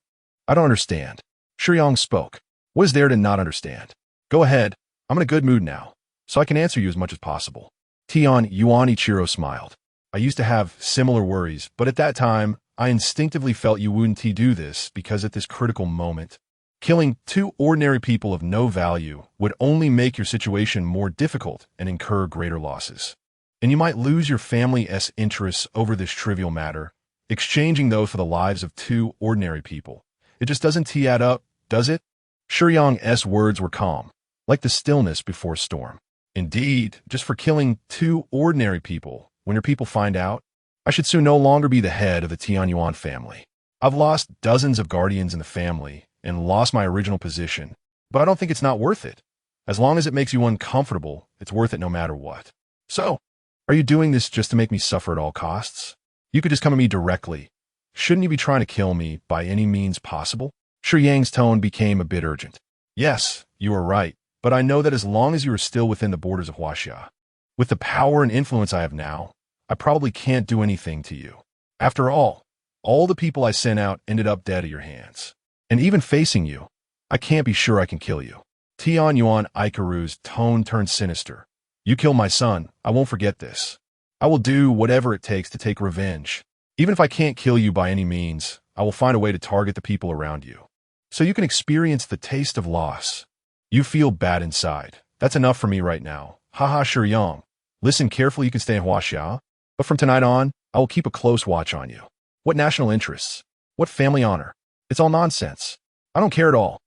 "I don't understand." Shiyang spoke. "What is there to not understand? Go ahead. I'm in a good mood now, so I can answer you as much as possible." Tian Yuanichiro smiled. "I used to have similar worries, but at that time, I instinctively felt you wouldn't do this because at this critical moment, killing two ordinary people of no value would only make your situation more difficult and incur greater losses. And you might lose your family's interests over this trivial matter, exchanging those for the lives of two ordinary people. It just doesn't add up, does it?" Shiyang's words were calm, like the stillness before a storm. "Indeed, just for killing two ordinary people, when your people find out, I should soon no longer be the head of the Tianyuan family. I've lost dozens of guardians in the family and lost my original position, but I don't think it's not worth it. As long as it makes you uncomfortable, it's worth it no matter what. So, are you doing this just to make me suffer at all costs? You could just come to me directly. Shouldn't you be trying to kill me by any means possible?" Shiyang's tone became a bit urgent. "Yes, you are right, but I know that as long as you are still within the borders of Huaxia, with the power and influence I have now, I probably can't do anything to you. After all the people I sent out ended up dead at your hands. And even facing you, I can't be sure I can kill you." Tian Yuan Ikaru's tone turned sinister. "You kill my son, I won't forget this. I will do whatever it takes to take revenge. Even if I can't kill you by any means, I will find a way to target the people around you. So you can experience the taste of loss. You feel bad inside. That's enough for me right now. Haha, Shiyang. Listen carefully, you can stay in Huaxia. But from tonight on, I will keep a close watch on you. What national interests? What family honor? It's all nonsense. I don't care at all.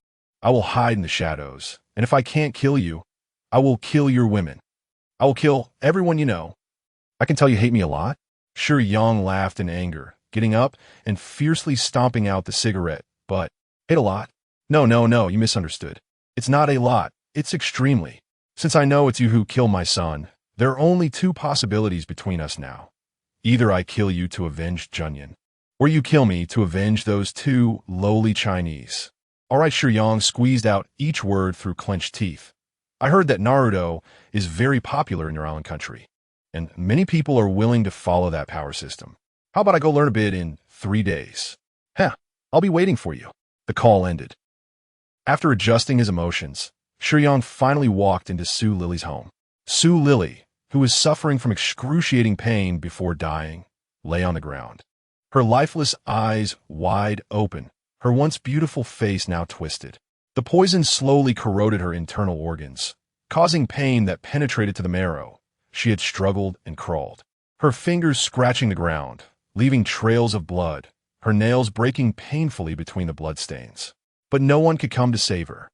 I will hide in the shadows, and if I can't kill you, I will kill your women. I will kill everyone you know. I can tell you hate me a lot." Shiyang laughed in anger, getting up and fiercely stomping out the cigarette. "But, hate a lot? No, you misunderstood. It's not a lot, it's extremely. Since I know it's you who killed my son, there are only two possibilities between us now. Either I kill you to avenge Junyan, or you kill me to avenge those two lowly Chinese." All right, Shiyang squeezed out each word through clenched teeth. "I heard that Naruto is very popular in your island country, and many people are willing to follow that power system. How about I go learn a bit in 3 days? I'll be waiting for you." The call ended. After adjusting his emotions, Shiyang finally walked into Su Lily's home. Su Lily, who was suffering from excruciating pain before dying, lay on the ground. Her lifeless eyes wide open, her once beautiful face now twisted. The poison slowly corroded her internal organs, causing pain that penetrated to the marrow. She had struggled and crawled, her fingers scratching the ground, leaving trails of blood, her nails breaking painfully between the bloodstains. But no one could come to save her.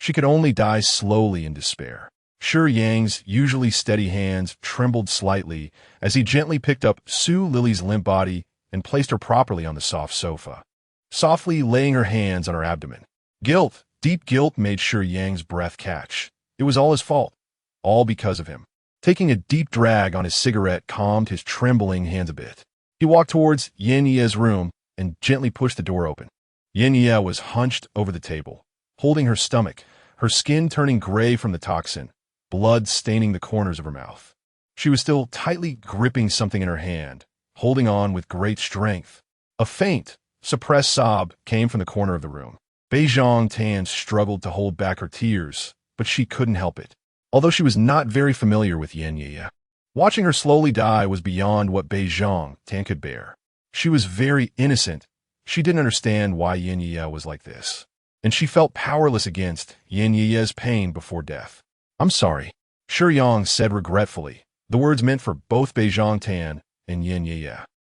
She could only die slowly in despair. Shiyang's usually steady hands trembled slightly as he gently picked up Su Lily's limp body and placed her properly on the soft sofa, softly laying her hands on her abdomen. Guilt, deep guilt made Shiyang's breath catch. It was all his fault, all because of him. Taking a deep drag on his cigarette calmed his trembling hands a bit. He walked towards Yin Ye's room and gently pushed the door open. Yin Ye was hunched over the table, holding her stomach, her skin turning gray from the toxin, blood staining the corners of her mouth. She was still tightly gripping something in her hand, holding on with great strength. A faint, suppressed sob came from the corner of the room. Beijing Tan struggled to hold back her tears, but she couldn't help it. Although she was not very familiar with Yin Yi, watching her slowly die was beyond what Beijing Tan could bear. She was very innocent. She didn't understand why Yin Yi was like this, and she felt powerless against Yin Yi's pain before death. "I'm sorry," Shiyang said regretfully, the words meant for both Beijing Tan and Yin Yi.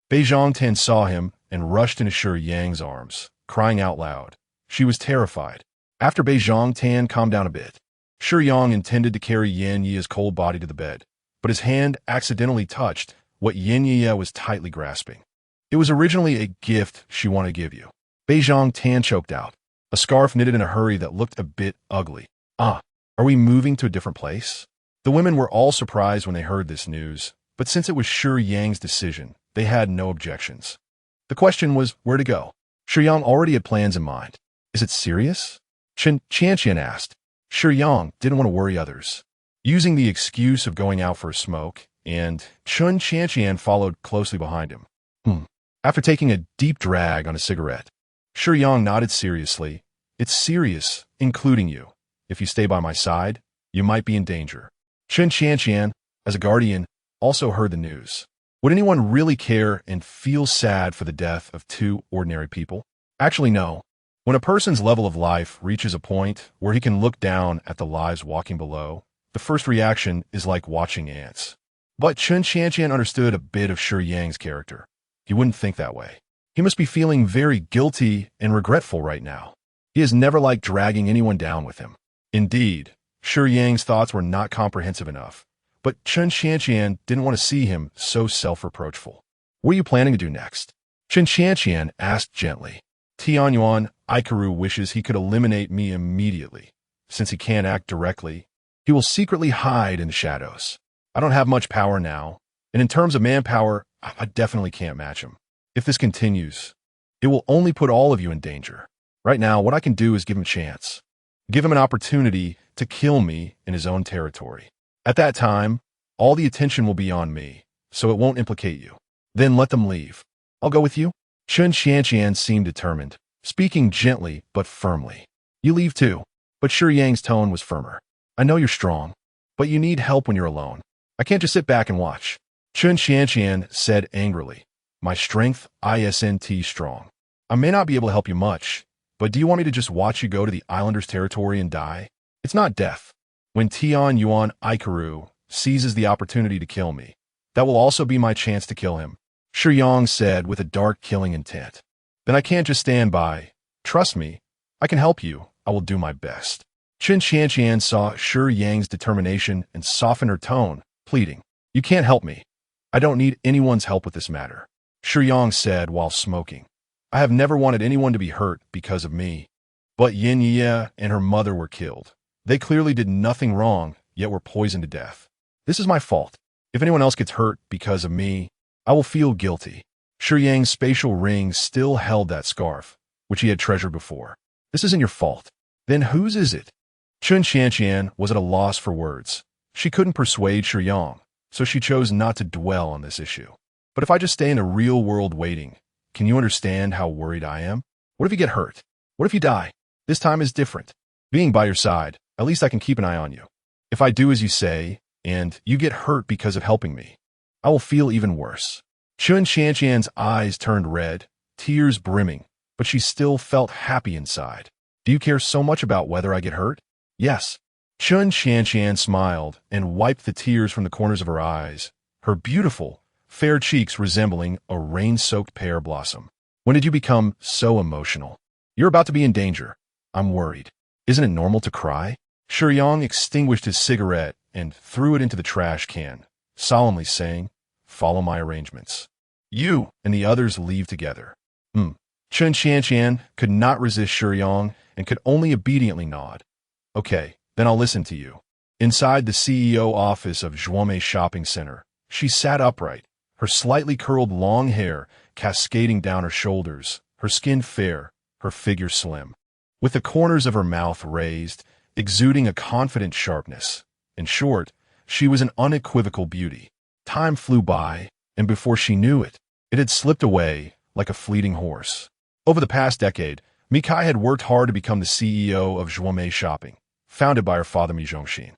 Beijing Tan saw him and rushed into Shiyang's arms, crying out loud. She was terrified. After Beijing Tan calmed down a bit, Shiyang intended to carry Yin Yi's cold body to the bed, but his hand accidentally touched what Yin Yi was tightly grasping. "It was originally a gift she wanted to give you." Beijing Tan choked out, a scarf knitted in a hurry that looked a bit ugly. "Ah, are we moving to a different place?" The women were all surprised when they heard this news, but since it was Shiyang's decision, they had no objections. The question was where to go. Shiyang already had plans in mind. "Is it serious?" Chen Qianqian asked. Shiyang didn't want to worry others, using the excuse of going out for a smoke, and Chen Qianqian followed closely behind him. After taking a deep drag on a cigarette, Shiyang nodded seriously. "It's serious, including you. If you stay by my side, you might be in danger." Chen Qianqian, as a guardian, also heard the news. Would anyone really care and feel sad for the death of two ordinary people? Actually, no. When a person's level of life reaches a point where he can look down at the lives walking below, the first reaction is like watching ants. But Chen Qianqian understood a bit of Shiyang's character. He wouldn't think that way. He must be feeling very guilty and regretful right now. He has never liked dragging anyone down with him. Indeed, Shiyang's thoughts were not comprehensive enough, but Chen Qianqian didn't want to see him so self-reproachful. "What are you planning to do next?" Chen Qianqian asked gently. "Tianyuan Ikaru wishes he could eliminate me immediately. Since he can't act directly, he will secretly hide in the shadows. I don't have much power now, and in terms of manpower, I definitely can't match him. If this continues, it will only put all of you in danger. Right now, what I can do is give him a chance. Give him an opportunity to kill me in his own territory. At that time, all the attention will be on me, so it won't implicate you. Then let them leave. I'll go with you." Chen Qianqian seemed determined, speaking gently but firmly. "You leave too." But Shiyang's tone was firmer. "I know you're strong, but you need help when you're alone. I can't just sit back and watch." Chen Qianqian said angrily, "My strength isn't strong. I may not be able to help you much, but do you want me to just watch you go to the islanders' territory and die? It's not death. When Tianyuan Ikaru seizes the opportunity to kill me, that will also be my chance to kill him," Shiyang said with a dark killing intent. "Then I can't just stand by. Trust me, I can help you. I will do my best." Chen Qianqian saw Shiyang's determination and softened her tone, pleading, "You can't help me. I don't need anyone's help with this matter," Shiyang said while smoking. "I have never wanted anyone to be hurt because of me. But Yin Yi and her mother were killed. They clearly did nothing wrong, yet were poisoned to death. This is my fault. If anyone else gets hurt because of me, I will feel guilty." Shiyang's spatial ring still held that scarf, which he had treasured before. "This isn't your fault. Then whose is it?" Chen Qianqian was at a loss for words. She couldn't persuade Shiyang, so she chose not to dwell on this issue. "But if I just stay in the real world waiting, can you understand how worried I am? What if you get hurt? What if you die? This time is different. Being by your side, at least I can keep an eye on you. If I do as you say, and you get hurt because of helping me, I will feel even worse." Chen Qianqian's eyes turned red, tears brimming, but she still felt happy inside. "Do you care so much about whether I get hurt?" "Yes." Chen Qianqian smiled and wiped the tears from the corners of her eyes, her beautiful, fair cheeks resembling a rain-soaked pear blossom. "When did you become so emotional? You're about to be in danger. I'm worried. Isn't it normal to cry?" Shiyang extinguished his cigarette and threw it into the trash can, solemnly saying, "Follow my arrangements. You and the others leave together." Chen Qianqian could not resist Shiyang and could only obediently nod. "Okay, then I'll listen to you." Inside the CEO office of Zhuome Shopping Center, she sat upright, her slightly curled long hair cascading down her shoulders, her skin fair, her figure slim, with the corners of her mouth raised, exuding a confident sharpness. In short, she was an unequivocal beauty. Time flew by, and before she knew it, it had slipped away like a fleeting horse. Over the past decade, Mikai had worked hard to become the CEO of Zhuomei Shopping, founded by her father Mi Zhongxin.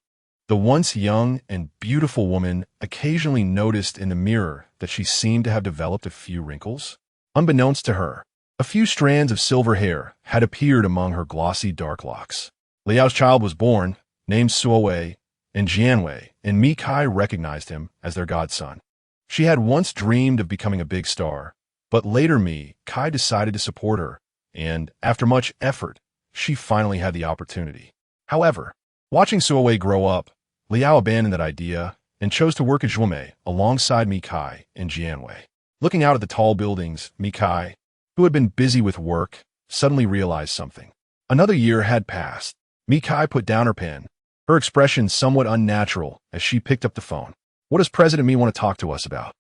The once young and beautiful woman occasionally noticed in the mirror that she seemed to have developed a few wrinkles. Unbeknownst to her, a few strands of silver hair had appeared among her glossy dark locks. Liao's child was born, named Suowei and Jianwei, and Mikai recognized him as their godson. She had once dreamed of becoming a big star, but later Mikai decided to support her, and after much effort, she finally had the opportunity. However, watching Suowei grow up, Liao abandoned that idea and chose to work at Zhuomei alongside Mikai and Jianwei. Looking out at the tall buildings, Mikai, who had been busy with work, suddenly realized something. Another year had passed. Mikai put down her pen, her expression somewhat unnatural as she picked up the phone. "What does President Mi want to talk to us about?"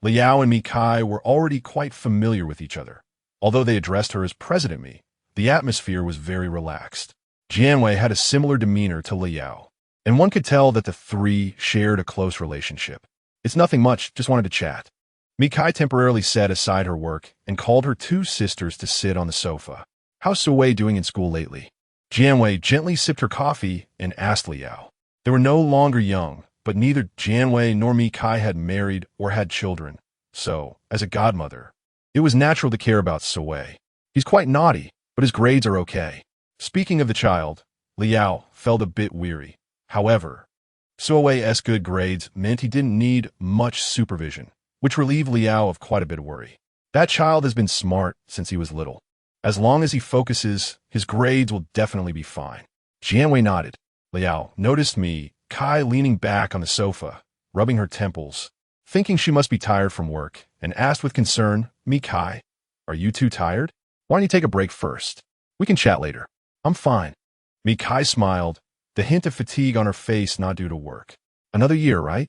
Liao and Mikai were already quite familiar with each other. Although they addressed her as President Mi, the atmosphere was very relaxed. Jianwei had a similar demeanor to Liao, and one could tell that the three shared a close relationship. "It's nothing much, just wanted to chat." Mikai temporarily set aside her work and called her two sisters to sit on the sofa. "How's Suowei doing in school lately?" Jianwei gently sipped her coffee and asked Liao. They were no longer young, but neither Jianwei nor Mikai had married or had children, so, as a godmother, it was natural to care about Suowei. "He's quite naughty, but his grades are okay." Speaking of the child, Liao felt a bit weary. However, Suowei's good grades meant he didn't need much supervision, which relieved Liao of quite a bit of worry. That child has been smart since he was little. As long as he focuses, his grades will definitely be fine. Jianwei nodded. Liao noticed Mikai leaning back on the sofa, rubbing her temples, thinking she must be tired from work, and asked with concern, "Mikai, are you too tired? Why don't you take a break first? We can chat later." "I'm fine." Mikai smiled, the hint of fatigue on her face not due to work. "Another year, right?"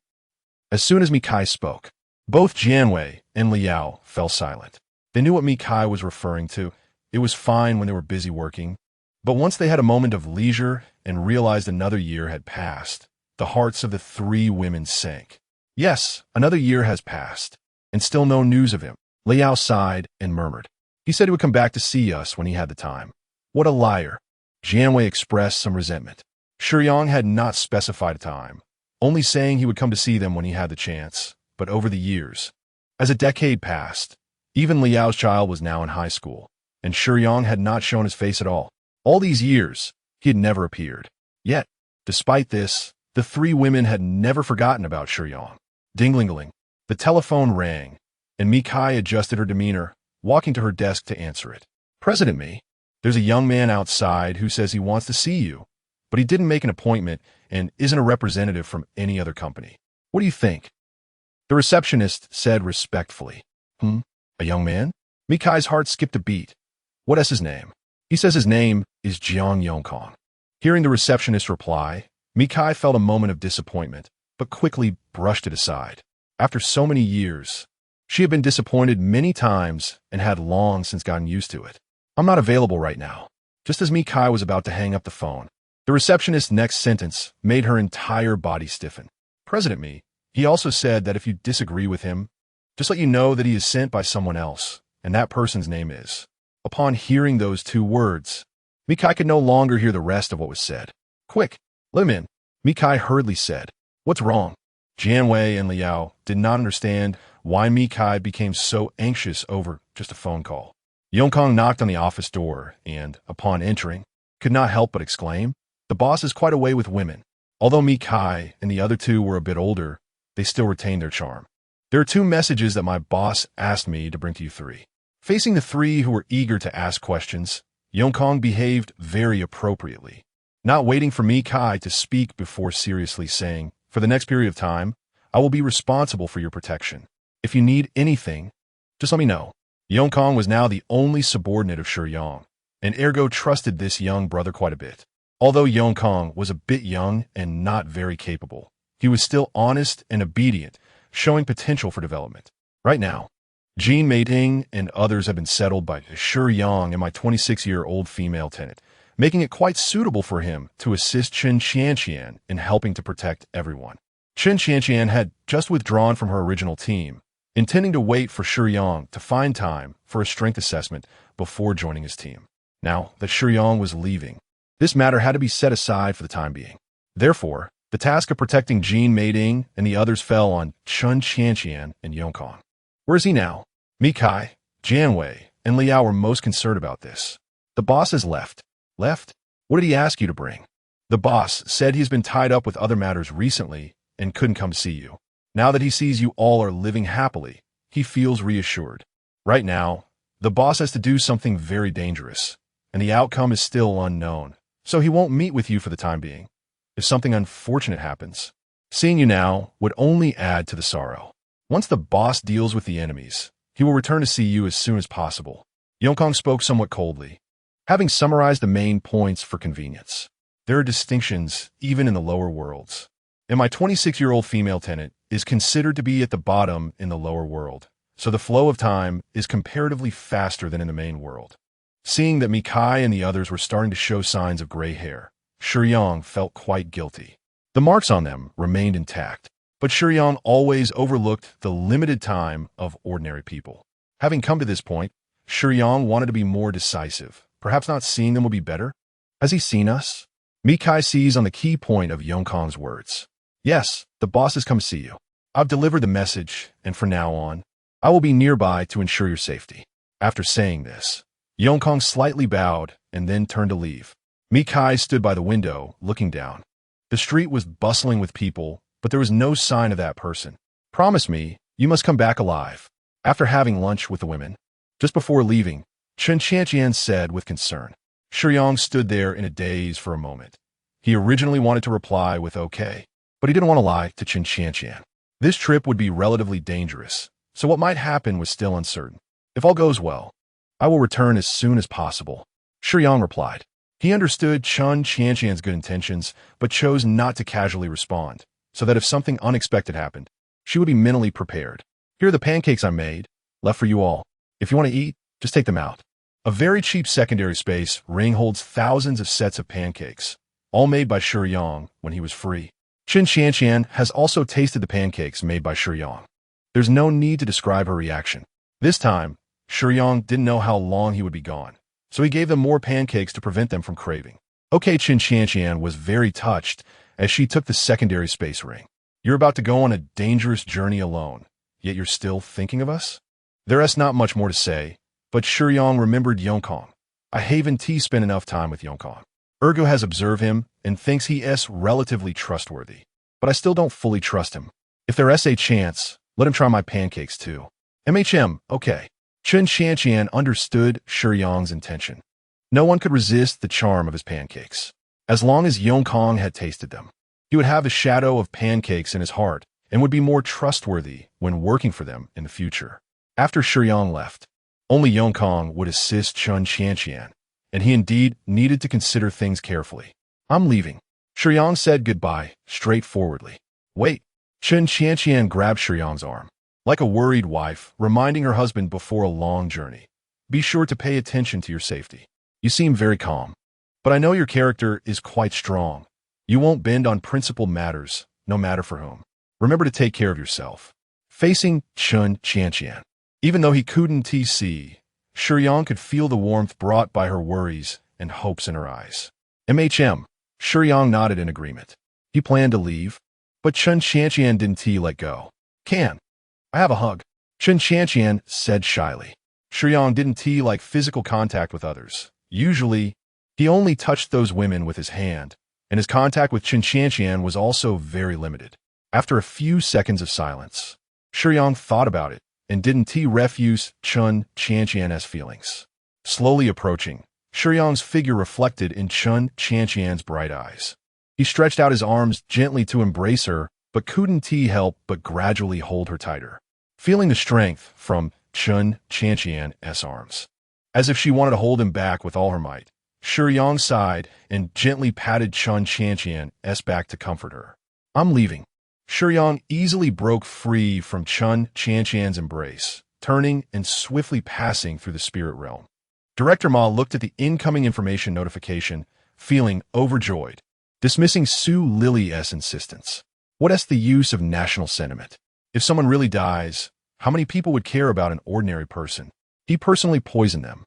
As soon as Mikai spoke, both Jianwei and Liao fell silent. They knew what Mikai was referring to. It was fine when they were busy working, but once they had a moment of leisure and realized another year had passed, the hearts of the three women sank. "Yes, another year has passed, and still no news of him." Liao sighed and murmured. "He said he would come back to see us when he had the time." "What a liar." Jianwei expressed some resentment. Shiyang had not specified a time, only saying he would come to see them when he had the chance. But over the years, as a decade passed, even Liao's child was now in high school, and Shiyang had not shown his face at all. All these years, he had never appeared. Yet, despite this, the three women had never forgotten about Shiyang. Ding-ling-ling. The telephone rang, and Mikai adjusted her demeanor, walking to her desk to answer it. "President Mi, there's a young man outside who says he wants to see you, but he didn't make an appointment and isn't a representative from any other company. What do you think?" The receptionist said respectfully. A young man?" Mikai's heart skipped a beat. "What is his name?" "He says his name is Jiang Yongkong." Hearing the receptionist's reply, Mikai felt a moment of disappointment, but quickly brushed it aside. After so many years, she had been disappointed many times and had long since gotten used to it. "I'm not available right now." Just as Mikai was about to hang up the phone, the receptionist's next sentence made her entire body stiffen. "President Mi, he also said that if you disagree with him, just let you know that he is sent by someone else, and that person's name is." Upon hearing those two words, Mikai could no longer hear the rest of what was said. "Quick, let him in," Mikai hurriedly said. "What's wrong?" Jianwei and Liao did not understand why Mikai became so anxious over just a phone call. Yongkong knocked on the office door and, upon entering, could not help but exclaim, "The boss is quite a way with women." Although Mikai and the other two were a bit older, they still retained their charm. "There are two messages that my boss asked me to bring to you three." Facing the three who were eager to ask questions, Yongkong behaved very appropriately, not waiting for Mikai to speak before seriously saying, "For the next period of time, I will be responsible for your protection. If you need anything, just let me know." Yongkong was now the only subordinate of Shiyang, and ergo trusted this young brother quite a bit. Although Yongkong was a bit young and not very capable, he was still honest and obedient, showing potential for development. Right now, Jean Meiting and others have been settled by Shiyang and my 26-year-old female tenant, making it quite suitable for him to assist Chen Qianqian in helping to protect everyone. Chen Qianqian had just withdrawn from her original team, intending to wait for Shiyang to find time for a strength assessment before joining his team. Now that Shiyang was leaving, this matter had to be set aside for the time being. Therefore, the task of protecting Jin Meiding and the others fell on Chen Qianqian and Yongkong. Where is he now? Mi Kai, Janwei, and Liao were most concerned about this. The boss has left. Left? What did he ask you to bring? The boss said he's been tied up with other matters recently and couldn't come to see you. Now that he sees you all are living happily, he feels reassured. Right now, the boss has to do something very dangerous, and the outcome is still unknown, so he won't meet with you for the time being. If something unfortunate happens, seeing you now would only add to the sorrow. Once the boss deals with the enemies, he will return to see you as soon as possible. Yongkong spoke somewhat coldly, having summarized the main points for convenience. There are distinctions even in the lower worlds, and my 26-year-old female tenant is considered to be at the bottom in the lower world, so the flow of time is comparatively faster than in the main world. Seeing that Mikai and the others were starting to show signs of gray hair, Shiyang felt quite guilty. The marks on them remained intact, but Shiyang always overlooked the limited time of ordinary people. Having come to this point, Shiyang wanted to be more decisive. Perhaps not seeing them would be better. Has he seen us? Mikai sees on the key point of Yongkong's words. Yes, the boss has come to see you. I've delivered the message, and from now on, I will be nearby to ensure your safety. After saying this, Yongkong slightly bowed and then turned to leave. Mikai stood by the window, looking down. The street was bustling with people, but there was no sign of that person. Promise me, you must come back alive. After having lunch with the women, just before leaving, Chen Qianqian said with concern. Shiyang stood there in a daze for a moment. He originally wanted to reply with okay, but he didn't want to lie to Chen Qianqian. This trip would be relatively dangerous, so what might happen was still uncertain. If all goes well, I will return as soon as possible, Shiyang replied. He understood Chen Qianqian's good intentions, but chose not to casually respond, so that if something unexpected happened, she would be mentally prepared. Here are the pancakes I made, left for you all. If you want to eat, just take them out. A very cheap secondary space ring holds thousands of sets of pancakes, all made by Shiyang when he was free. Chen Qianqian has also tasted the pancakes made by Shiyang. There's no need to describe her reaction. This time, Shiyang didn't know how long he would be gone, so he gave them more pancakes to prevent them from craving. Okay, Chen Qianqian was very touched as she took the secondary space ring. You're about to go on a dangerous journey alone, yet you're still thinking of us? There's not much more to say, but Shiyang remembered Yongkong. I haven't spent enough time with Yongkong. Ergo has observed him and thinks he is relatively trustworthy, but I still don't fully trust him. If there's a chance, let him try my pancakes too. Okay. Chen Qianqian understood Shiyang's intention. No one could resist the charm of his pancakes. As long as Yongkong had tasted them, he would have a shadow of pancakes in his heart and would be more trustworthy when working for them in the future. After Shiyang left, only Yongkong would assist Chen Qianqian, and he indeed needed to consider things carefully. I'm leaving. Shiyang said goodbye, straightforwardly. Wait. Chen Qianqian grabbed Shiyang's arm, like a worried wife, reminding her husband before a long journey. Be sure to pay attention to your safety. You seem very calm, but I know your character is quite strong. You won't bend on principled matters, no matter for whom. Remember to take care of yourself. Facing Chen Qianqian. Even though he couldn't see, Shiyang could feel the warmth brought by her worries and hopes in her eyes. Shiyang nodded in agreement. He planned to leave, but Chen Qianqian didn't let go. Can I have a hug? Chen Qianqian said shyly. Shiyang didn't like physical contact with others. Usually, he only touched those women with his hand, and his contact with Chen Qianqian was also very limited. After a few seconds of silence, Shiyang thought about it and didn't refuse Chen Qianqian's feelings. Slowly approaching, Shiyang's figure reflected in Chen Qianqian's bright eyes. He stretched out his arms gently to embrace her, but couldn't help but gradually hold her tighter. Feeling the strength from Chen Qianqian's arms, as if she wanted to hold him back with all her might, Shiyang sighed and gently patted Chen Qianqian's back to comfort her. I'm leaving. Shiyang easily broke free from Chen Qianqian's embrace, turning and swiftly passing through the spirit realm. Director Ma looked at the incoming information notification, feeling overjoyed, dismissing Su Lily's insistence. What's the use of national sentiment? If someone really dies, how many people would care about an ordinary person? He personally poisoned them.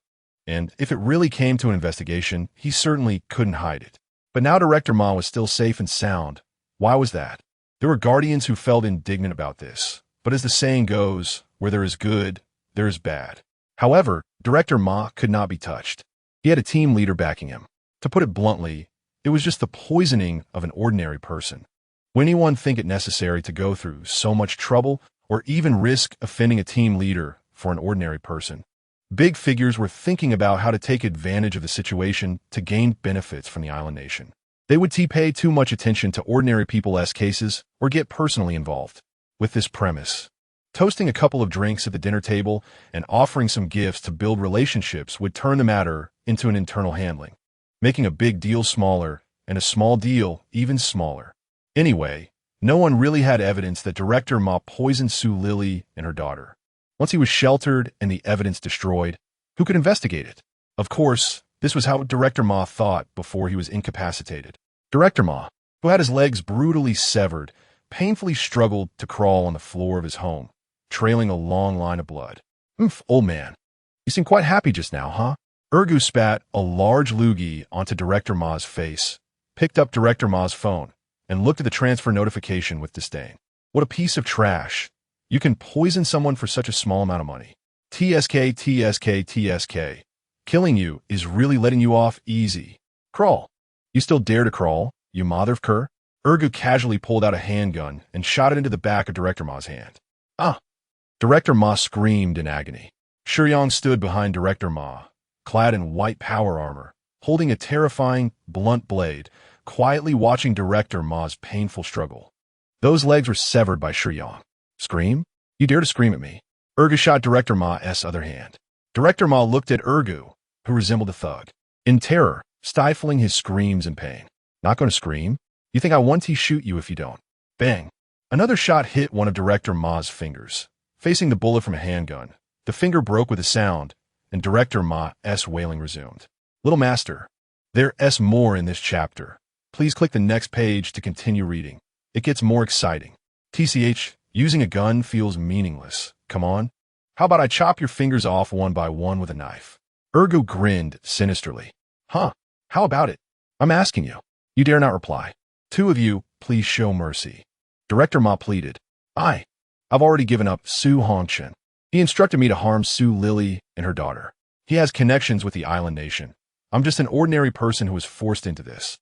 And if it really came to an investigation, he certainly couldn't hide it. But now Director Ma was still safe and sound. Why was that? There were guardians who felt indignant about this. But as the saying goes, where there is good, there is bad. However, Director Ma could not be touched. He had a team leader backing him. To put it bluntly, it was just the poisoning of an ordinary person. Would anyone think it necessary to go through so much trouble or even risk offending a team leader for an ordinary person? Big figures were thinking about how to take advantage of the situation to gain benefits from the island nation. They would pay too much attention to ordinary people's cases or get personally involved. With this premise, toasting a couple of drinks at the dinner table and offering some gifts to build relationships would turn the matter into an internal handling, making a big deal smaller and a small deal even smaller. Anyway, no one really had evidence that Director Ma poisoned Su Lily and her daughter. Once he was sheltered and the evidence destroyed, who could investigate it? Of course, this was how Director Ma thought before he was incapacitated. Director Ma, who had his legs brutally severed, painfully struggled to crawl on the floor of his home, trailing a long line of blood. Old man. You seem quite happy just now, huh? Urgu spat a large loogie onto Director Ma's face, picked up Director Ma's phone, and looked at the transfer notification with disdain. What a piece of trash. You can poison someone for such a small amount of money. TSK, TSK, TSK. Killing you is really letting you off easy. Crawl. You still dare to crawl, you mother of cur? Urgu casually pulled out a handgun and shot it into the back of Director Ma's hand. Ah! Director Ma screamed in agony. Shiyang stood behind Director Ma, clad in white power armor, holding a terrifying, blunt blade, quietly watching Director Ma's painful struggle. Those legs were severed by Shiyang. Scream? You dare to scream at me? Urgu shot Director Ma's other hand. Director Ma looked at Urgu, who resembled a thug, in terror, stifling his screams in pain. Not going to scream? You think I want to shoot you if you don't? Bang! Another shot hit one of Director Ma's fingers. Facing the bullet from a handgun, the finger broke with a sound, and Director Ma's wailing resumed. Little Master, there's more in this chapter. Please click the next page to continue reading. It gets more exciting. TCH, using a gun feels meaningless. Come on. How about I chop your fingers off one by one with a knife? Urgu grinned sinisterly. Huh? How about it? I'm asking you. You dare not reply. Two of you, please show mercy. Director Ma pleaded. I've already given up Su Hongchen. He instructed me to harm Su Lily and her daughter. He has connections with the island nation. I'm just an ordinary person who was forced into this.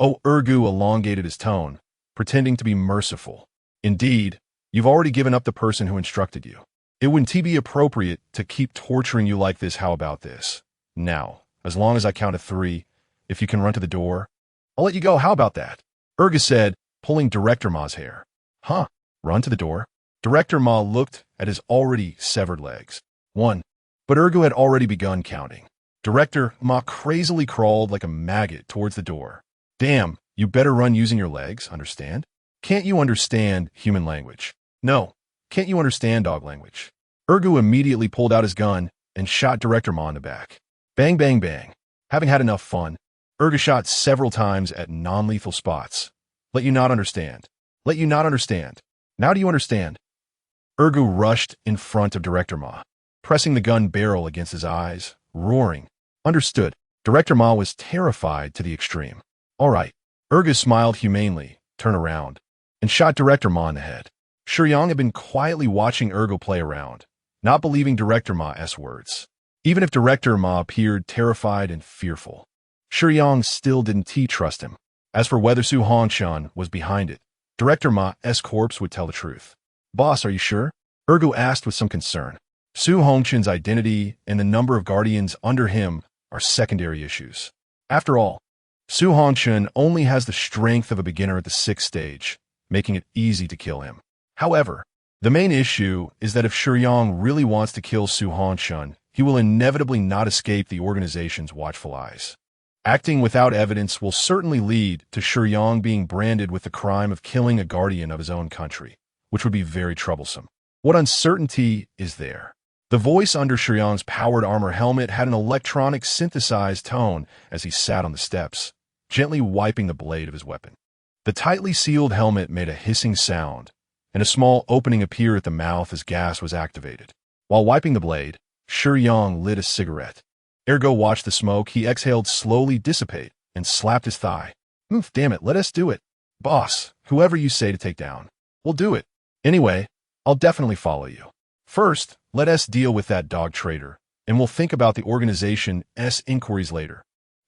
Oh, Urgu elongated his tone, pretending to be merciful. Indeed, you've already given up the person who instructed you. It wouldn't be appropriate to keep torturing you like this. How about this? Now, as long as I count to 3, if you can run to the door, I'll let you go. How about that? Urgu said, pulling Director Ma's hair. Huh? Run to the door? Director Ma looked at his already severed legs. 1. But Urgu had already begun counting. Director Ma crazily crawled like a maggot towards the door. Damn, you better run using your legs, understand? Can't you understand human language? No. Can't you understand dog language? Urgu immediately pulled out his gun and shot Director Ma in the back. Bang, bang, bang. Having had enough fun, Urgu shot several times at non-lethal spots. Let you not understand. Let you not understand. Now do you understand? Urgu rushed in front of Director Ma, pressing the gun barrel against his eyes, roaring. Understood. Director Ma was terrified to the extreme. All right. Urgu smiled humanely, turned around, and shot Director Ma in the head. Shiyang had been quietly watching Urgu play around, not believing Director Ma's words. Even if Director Ma appeared terrified and fearful, Shiyang still didn't trust him. As for whether Su Hongchen was behind it, Director Ma's corpse would tell the truth. Boss, are you sure? Urgu asked with some concern. Su Hongchen's identity and the number of guardians under him are secondary issues. After all, Su Hongchen only has the strength of a beginner at the 6th stage, making it easy to kill him. However, the main issue is that if Shiyang really wants to kill Su Hongchen, he will inevitably not escape the organization's watchful eyes. Acting without evidence will certainly lead to Shiyang being branded with the crime of killing a guardian of his own country, which would be very troublesome. What uncertainty is there? The voice under Shiyang's powered armor helmet had an electronic synthesized tone as he sat on the steps, gently wiping the blade of his weapon. The tightly sealed helmet made a hissing sound, and a small opening appeared at the mouth as gas was activated. While wiping the blade, Shiyang lit a cigarette. Ergo watched the smoke he exhaled slowly dissipate and slapped his thigh. Damn it, let us do it. Boss, whoever you say to take down, we'll do it. Anyway, I'll definitely follow you. First, let us deal with that dog traitor, and we'll think about the organization's inquiries later.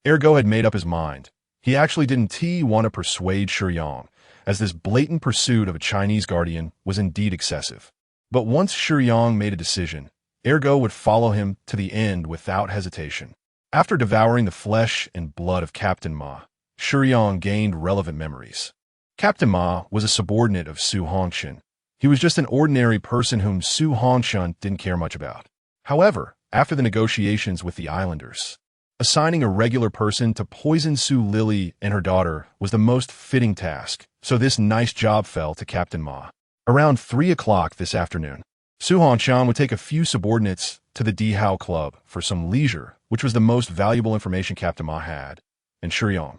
Ergo had made up his mind. He actually didn't want to persuade Shiyang, as this blatant pursuit of a Chinese guardian was indeed excessive. But once Shiyang made a decision, Ergo would follow him to the end without hesitation. After devouring the flesh and blood of Captain Ma, Shiyang gained relevant memories. Captain Ma was a subordinate of Su Hongshan. He was just an ordinary person whom Su Hongshan didn't care much about. However, after the negotiations with the islanders, assigning a regular person to poison Su Lily and her daughter was the most fitting task, so this nice job fell to Captain Ma. Around 3 o'clock this afternoon, Su Hongshan would take a few subordinates to the Dihao Club for some leisure, which was the most valuable information Captain Ma had, and Shiyang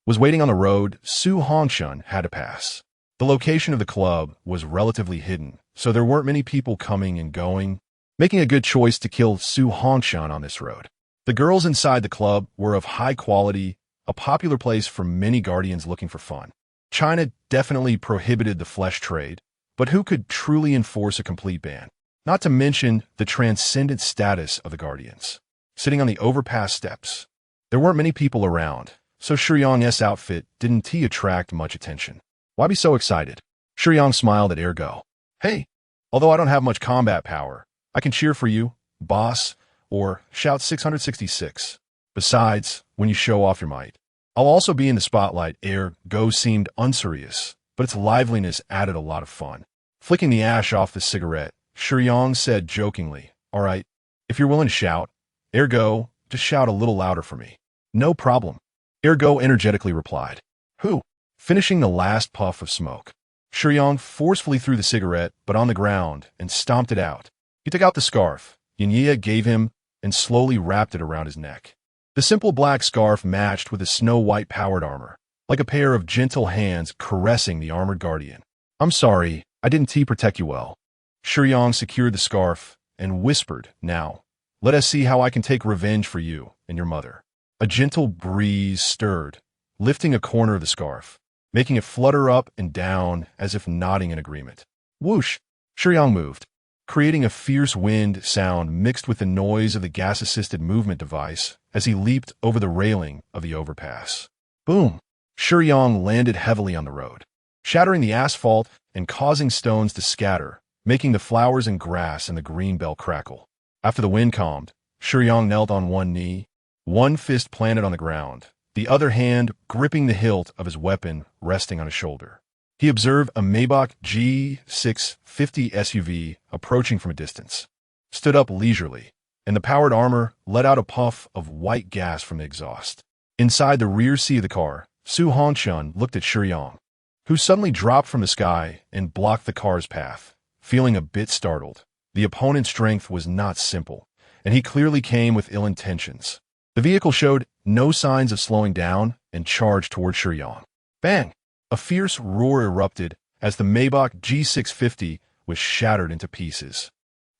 was waiting on the road Su Hongshan had to pass. The location of the club was relatively hidden, so there weren't many people coming and going, making a good choice to kill Su Hongshan on this road. The girls inside the club were of high quality, a popular place for many guardians looking for fun. China definitely prohibited the flesh trade, but who could truly enforce a complete ban? Not to mention the transcendent status of the guardians. Sitting on the overpass steps, there weren't many people around, so Shiyang's outfit didn't attract much attention. Why be so excited? Shiyang smiled at Ergo. Hey, although I don't have much combat power, I can cheer for you, boss, or shout 666. Besides, when you show off your might, I'll also be in the spotlight. Ergo seemed unserious, but its liveliness added a lot of fun. Flicking the ash off the cigarette, Shiyang said jokingly, all right, if you're willing to shout, Ergo, just shout a little louder for me. No problem. Ergo energetically replied. Who? Finishing the last puff of smoke, Shiyang forcefully threw the cigarette, but on the ground, and stomped it out. He took out the scarf Yanya gave him and slowly wrapped it around his neck. The simple black scarf matched with his snow-white powered armor, like a pair of gentle hands caressing the armored guardian. I'm sorry, I didn't protect you well. Shiyang secured the scarf and whispered, now, let us see how I can take revenge for you and your mother. A gentle breeze stirred, lifting a corner of the scarf, making it flutter up and down as if nodding in agreement. Whoosh! Shiyang moved, creating a fierce wind sound mixed with the noise of the gas-assisted movement device as he leaped over the railing of the overpass. Boom! Shiyang landed heavily on the road, shattering the asphalt and causing stones to scatter, making the flowers and grass and the green bell crackle. After the wind calmed, Shiyang knelt on one knee, one fist planted on the ground, the other hand gripping the hilt of his weapon resting on his shoulder. He observed a Maybach G650 SUV approaching from a distance, stood up leisurely, and the powered armor let out a puff of white gas from the exhaust. Inside the rear seat of the car, Su Hongshan looked at Shiyang, who suddenly dropped from the sky and blocked the car's path. Feeling a bit startled, the opponent's strength was not simple, and he clearly came with ill intentions. The vehicle showed no signs of slowing down and charged toward Shiyang. Bang! A fierce roar erupted as the Maybach G650 was shattered into pieces.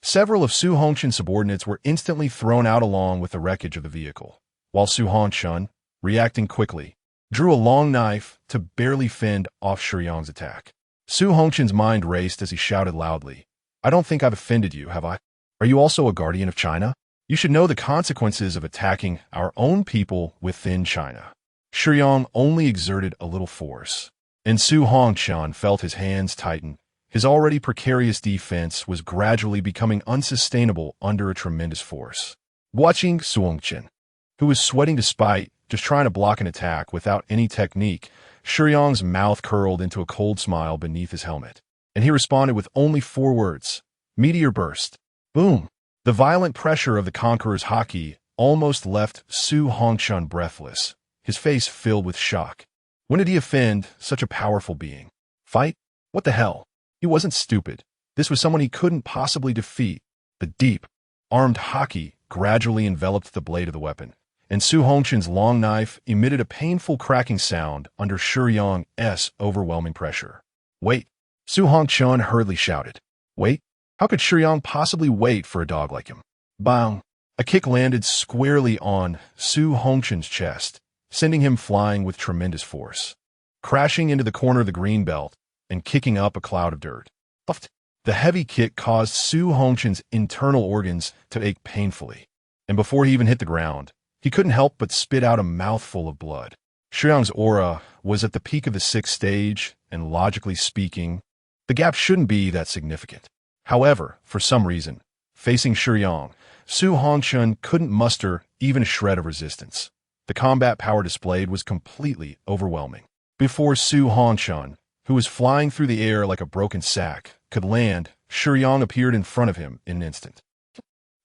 Several of Su Hongshan's subordinates were instantly thrown out along with the wreckage of the vehicle, while Su Hongshan, reacting quickly, drew a long knife to barely fend off Shiyang's attack. Su Hongshan's mind raced as he shouted loudly, I don't think I've offended you, have I? Are you also a guardian of China? You should know the consequences of attacking our own people within China. Shiyang only exerted a little force, and Su Hongshan felt his hands tighten. His already precarious defense was gradually becoming unsustainable under a tremendous force. Watching Su Hongshan, who was sweating despite just trying to block an attack without any technique, Shiyang's mouth curled into a cold smile beneath his helmet, and he responded with only 4 words, meteor burst. Boom! The violent pressure of the Conqueror's haki almost left Su Hongshan breathless, his face filled with shock. When did he offend such a powerful being? Fight? What the hell? He wasn't stupid. This was someone he couldn't possibly defeat. The deep, armed haki gradually enveloped the blade of the weapon, and Su Hongchen's long knife emitted a painful cracking sound under Shiyang's overwhelming pressure. "Wait!" Su Hongchen hurriedly shouted. "Wait? How could Shiyang possibly wait for a dog like him?" Bang! A kick landed squarely on Su Hongchen's chest, sending him flying with tremendous force, crashing into the corner of the green belt and kicking up a cloud of dirt. The heavy kick caused Su Hongchen's internal organs to ache painfully, and before he even hit the ground, he couldn't help but spit out a mouthful of blood. Shiyang's aura was at the peak of the 6th stage, and logically speaking, the gap shouldn't be that significant. However, for some reason, facing Shiyang, Su Hongchen couldn't muster even a shred of resistance. The combat power displayed was completely overwhelming. Before Su Hongchen, who was flying through the air like a broken sack, could land, Shiyang appeared in front of him in an instant.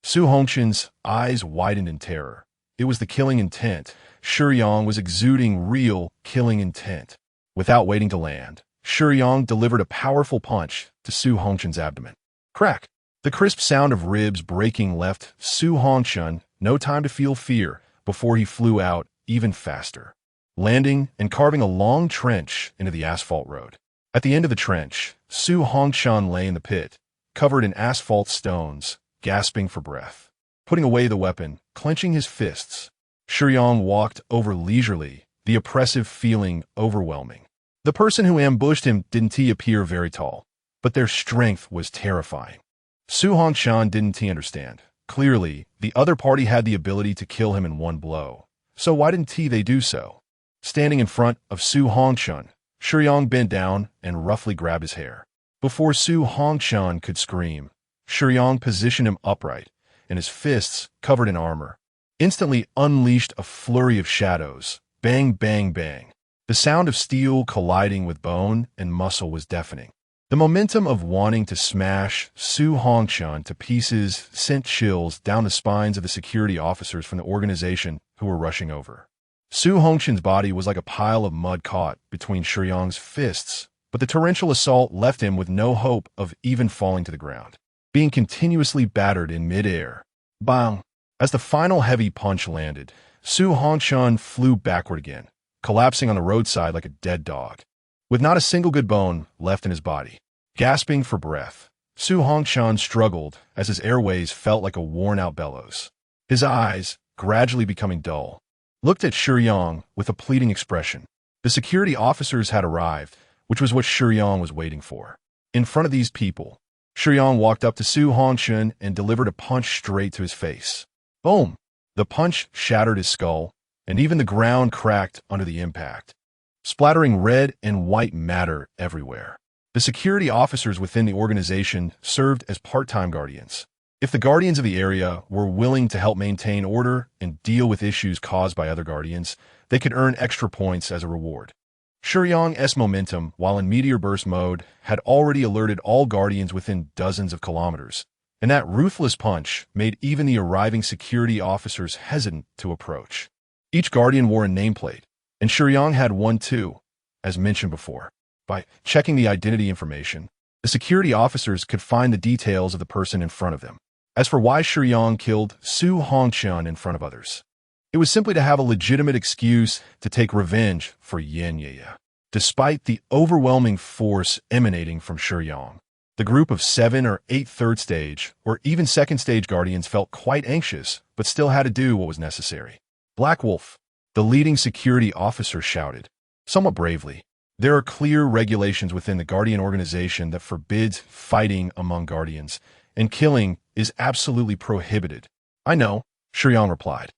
Su Hongchen's eyes widened in terror. It was the killing intent. Shiyang was exuding real killing intent. Without waiting to land, Shiyang delivered a powerful punch to Su Hongchen's abdomen. Crack! The crisp sound of ribs breaking left Su Hongchen no time to feel fear before he flew out even faster, landing and carving a long trench into the asphalt road. At the end of the trench, Su Hongchen lay in the pit, covered in asphalt stones, gasping for breath. Putting away the weapon, clenching his fists, Shiyang walked over leisurely, the oppressive feeling overwhelming. The person who ambushed him didn't appear very tall, but their strength was terrifying. Su Hongchen didn't understand. Clearly, the other party had the ability to kill him in one blow, so why didn't they do so? Standing in front of Su Hongchen, Shiyang bent down and roughly grabbed his hair. Before Su Hongchen could scream, Shiyang positioned him upright, and his fists, covered in armor, instantly unleashed a flurry of shadows. Bang, bang, bang. The sound of steel colliding with bone and muscle was deafening. The momentum of wanting to smash Su Hongchen to pieces sent chills down the spines of the security officers from the organization who were rushing over. Su Hongchen's body was like a pile of mud caught between Shiyang's fists, but the torrential assault left him with no hope of even falling to the ground, being continuously battered in midair. Bang! As the final heavy punch landed, Su Hongchen flew backward again, collapsing on the roadside like a dead dog, with not a single good bone left in his body. Gasping for breath, Su Hongchen struggled as his airways felt like a worn-out bellows. His eyes, gradually becoming dull, looked at Shiyang with a pleading expression. The security officers had arrived, which was what Shiyang was waiting for. In front of these people, Shiyang walked up to Su Hongchen and delivered a punch straight to his face. Boom! The punch shattered his skull, and even the ground cracked under the impact, splattering red and white matter everywhere. The security officers within the organization served as part-time guardians. If the guardians of the area were willing to help maintain order and deal with issues caused by other guardians, they could earn extra points as a reward. Shiyang's momentum, while in meteor burst mode, had already alerted all guardians within dozens of kilometers, and that ruthless punch made even the arriving security officers hesitant to approach. Each guardian wore a nameplate, and Shiyang had one too, as mentioned before. By checking the identity information, the security officers could find the details of the person in front of them. As for why Shiyang killed Su Hongchen in front of others, it was simply to have a legitimate excuse to take revenge for Yenya. Despite the overwhelming force emanating from Shiyang, the group of 7 or 8 third stage or even second stage guardians felt quite anxious, but still had to do what was necessary. Black Wolf, the leading security officer, shouted, somewhat bravely. There are clear regulations within the Guardian organization that forbids fighting among guardians, and killing is absolutely prohibited. I know, Shiyang replied,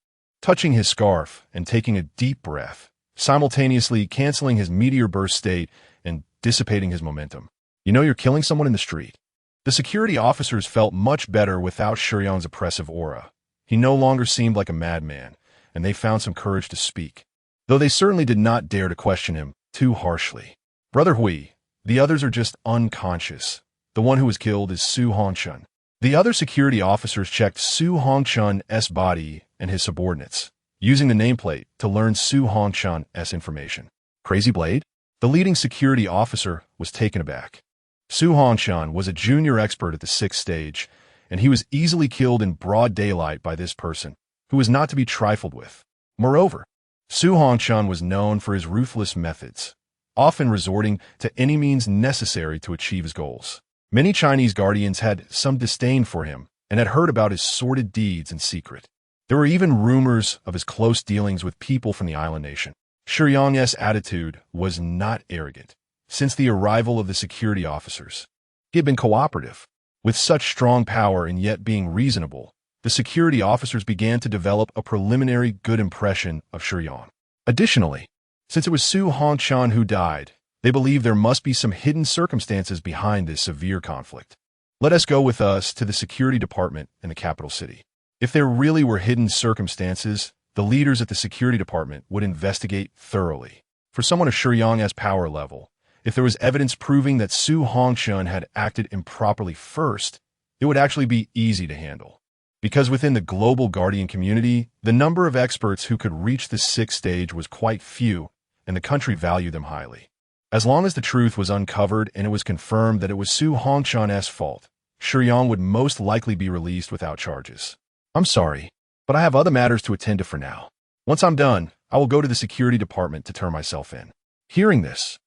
touching his scarf and taking a deep breath, simultaneously canceling his meteor burst state and dissipating his momentum. You know you're killing someone in the street. The security officers felt much better without Shiyang's oppressive aura. He no longer seemed like a madman, and they found some courage to speak, though they certainly did not dare to question him too harshly. Brother Hui, the others are just unconscious. The one who was killed is Su Hongchen. The other security officers checked Su Hongchen's body and his subordinates, using the nameplate to learn Su Hongchen's information. Crazy Blade? The leading security officer was taken aback. Su Hongchen was a junior expert at the 6th stage, and he was easily killed in broad daylight by this person, who was not to be trifled with. Moreover, Su Hongchun was known for his ruthless methods, often resorting to any means necessary to achieve his goals. Many Chinese guardians had some disdain for him and had heard about his sordid deeds in secret. There were even rumors of his close dealings with people from the island nation. Shiyang's attitude was not arrogant. Since the arrival of the security officers, he had been cooperative. With such strong power and yet being reasonable, the security officers began to develop a preliminary good impression of Shiyang. Additionally, since it was Su Hongchun who died, they believed there must be some hidden circumstances behind this severe conflict. Let us go with us to the security department in the capital city. If there really were hidden circumstances, the leaders at the security department would investigate thoroughly. For someone of Shiyang's power level, if there was evidence proving that Su Hongchun had acted improperly first, it would actually be easy to handle. Because within the global guardian community, the number of experts who could reach the 6th stage was quite few, and the country valued them highly. As long as the truth was uncovered and it was confirmed that it was Su Hongchun's fault, Shiyang would most likely be released without charges. I'm sorry, but I have other matters to attend to for now. Once I'm done, I will go to the security department to turn myself in. Hearing this,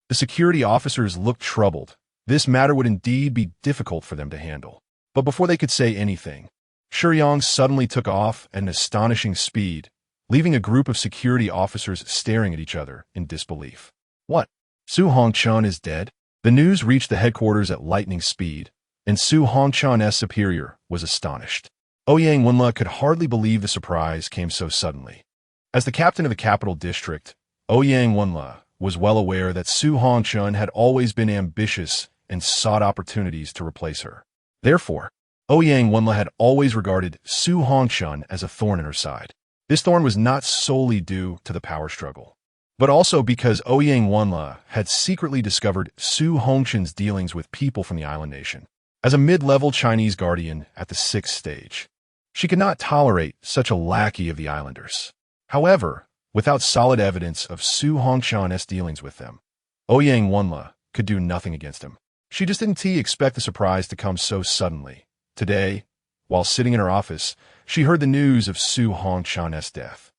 the security officers looked troubled. This matter would indeed be difficult for them to handle. But before they could say anything, Shiyang suddenly took off at an astonishing speed, leaving a group of security officers staring at each other in disbelief. What? Su Hongchun is dead? The news reached the headquarters at lightning speed, and Su Hongchun's superior was astonished. Ouyang Wenla could hardly believe the surprise came so suddenly. As the captain of the capital district, Ouyang Wenla was well aware that Su Hongchun had always been ambitious and sought opportunities to replace her. Therefore, Ouyang Wenla had always regarded Su Hongchun as a thorn in her side. This thorn was not solely due to the power struggle, but also because Ouyang Wenla had secretly discovered Su Hongchun's dealings with people from the island nation. As a mid-level Chinese guardian at the 6th stage, she could not tolerate such a lackey of the islanders. However, without solid evidence of Su Hongchun's dealings with them, Ouyang Wenla could do nothing against him. She just didn't expect the surprise to come so suddenly. Today, while sitting in her office, she heard the news of Su Hongchun's death.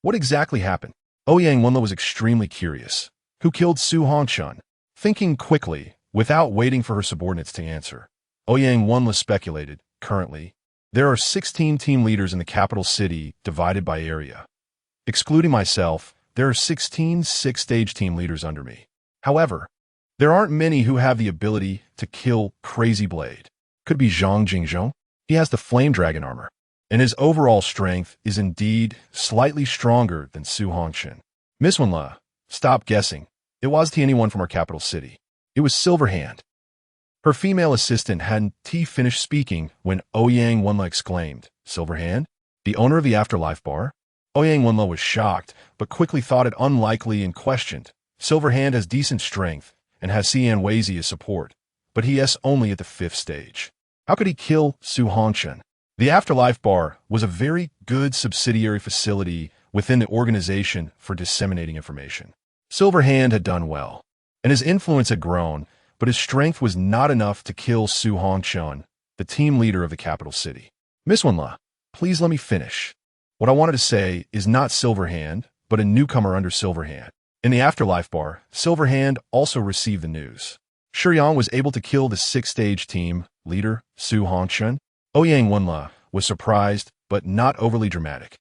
What exactly happened? Ouyang Wenla was extremely curious. Who killed Su Hongchun? Thinking quickly, without waiting for her subordinates to answer, Ouyang Wenla speculated. Currently, there are 16 team leaders in the capital city divided by area. Excluding myself, there are 16 6th-stage team leaders under me. However, there aren't many who have the ability to kill Crazy Blade. Could be Zhang Jingzhong. He has the Flame Dragon armor, and his overall strength is indeed slightly stronger than Su Hongchun. Miss Wenla, stop guessing. It wasn't anyone from our capital city. It was Silverhand. Her female assistant hadn't finished speaking when Ouyang Wenla exclaimed, Silverhand? The owner of the Afterlife Bar? Ouyang Wenla was shocked, but quickly thought it unlikely and questioned. Silverhand has decent strength and has Xian Weizi as support, but he is only at the 5th stage. How could he kill Su Hongchun? The Afterlife Bar was a very good subsidiary facility within the organization for disseminating information. Silverhand had done well, and his influence had grown, but his strength was not enough to kill Su Hongchun, the team leader of the capital city. Miss Wenla, please let me finish. What I wanted to say is not Silverhand, but a newcomer under Silverhand. In the Afterlife Bar, Silverhand also received the news. Shiyang was able to kill the 6th-stage team leader, Su Hongchun. Ouyang Wenla was surprised, but not overly dramatic.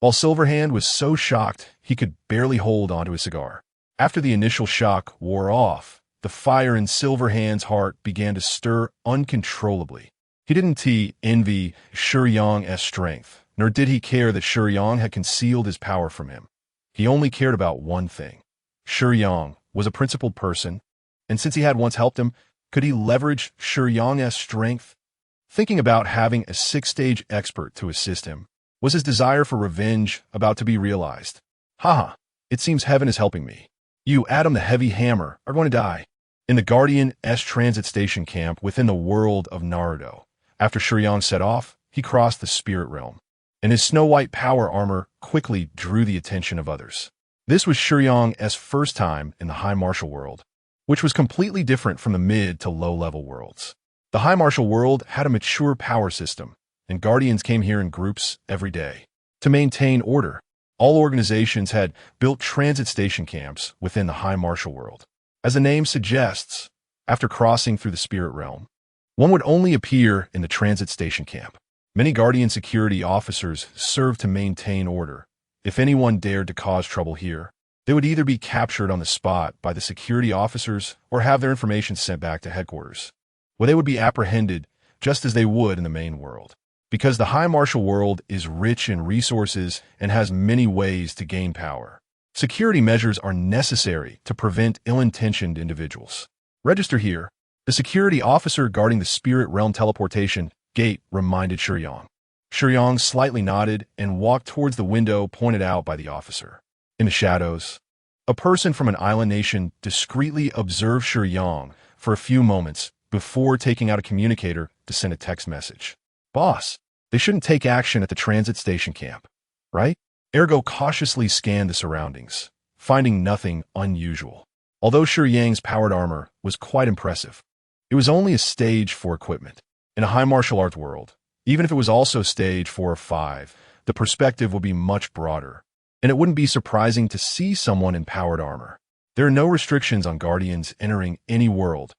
While Silverhand was so shocked, he could barely hold onto his cigar. After the initial shock wore off, the fire in Silverhand's heart began to stir uncontrollably. He didn't envy Shiyang's strength, nor did he care that Shiyang had concealed his power from him. He only cared about one thing. Shiyang was a principled person, and since he had once helped him, could he leverage Shiyang's strength? Thinking about having a 6th-stage expert to assist him, was his desire for revenge about to be realized? Haha, it seems heaven is helping me. You, Adam the Heavy Hammer, are going to die. In the Guardian S transit station camp within the world of Naruto, after Shiyang set off, he crossed the spirit realm, and his snow-white power armor quickly drew the attention of others. This was Shiyang's first time in the High Martial world, which was completely different from the mid to low-level worlds. The High Martial world had a mature power system, and Guardians came here in groups every day to maintain order. All organizations had built transit station camps within the high martial world. As the name suggests, after crossing through the spirit realm, one would only appear in the transit station camp. Many Guardian security officers served to maintain order. If anyone dared to cause trouble here, they would either be captured on the spot by the security officers or have their information sent back to headquarters, where they would be apprehended just as they would in the main world. Because the high martial world is rich in resources and has many ways to gain power, security measures are necessary to prevent ill-intentioned individuals. Register here. The security officer guarding the spirit realm teleportation gate reminded Shiyang. Shiyang slightly nodded and walked towards the window pointed out by the officer. In the shadows, a person from an island nation discreetly observed Shiyang for a few moments before taking out a communicator to send a text message. Boss, they shouldn't take action at the transit station camp, right? Ergo cautiously scanned the surroundings, finding nothing unusual. Although Shiyang's powered armor was quite impressive, it was only a stage 4 equipment. In a high martial arts world, even if it was also stage 4 or 5, the perspective would be much broader, and it wouldn't be surprising to see someone in powered armor. There are no restrictions on Guardians entering any world,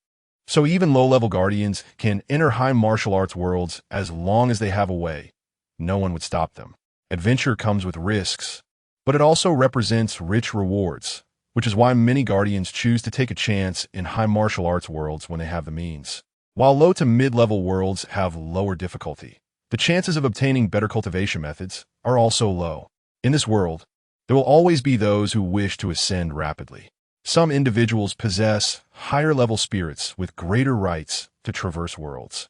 so even low-level Guardians can enter high martial arts worlds as long as they have a way. No one would stop them. Adventure comes with risks, but it also represents rich rewards, which is why many Guardians choose to take a chance in high martial arts worlds when they have the means. While low to mid-level worlds have lower difficulty, the chances of obtaining better cultivation methods are also low. In this world, there will always be those who wish to ascend rapidly. Some individuals possess higher-level spirits with greater rights to traverse worlds.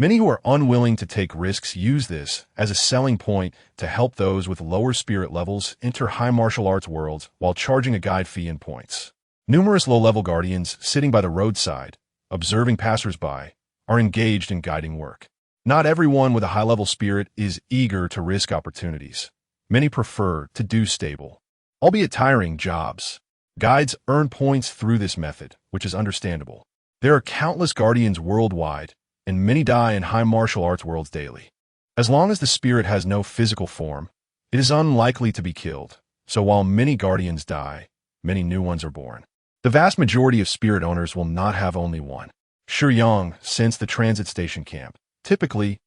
Many who are unwilling to take risks use this as a selling point to help those with lower spirit levels enter high martial arts worlds while charging a guide fee and points. Numerous low-level Guardians sitting by the roadside, observing passers-by, are engaged in guiding work. Not everyone with a high-level spirit is eager to risk opportunities. Many prefer to do stable, albeit tiring, jobs. Guides earn points through this method, which is understandable. There are countless Guardians worldwide, and many die in high martial arts worlds daily. As long as the spirit has no physical form, it is unlikely to be killed. So while many Guardians die, many new ones are born. The vast majority of spirit owners will not have only one. Shiyang sensed the transit station camp. Typically,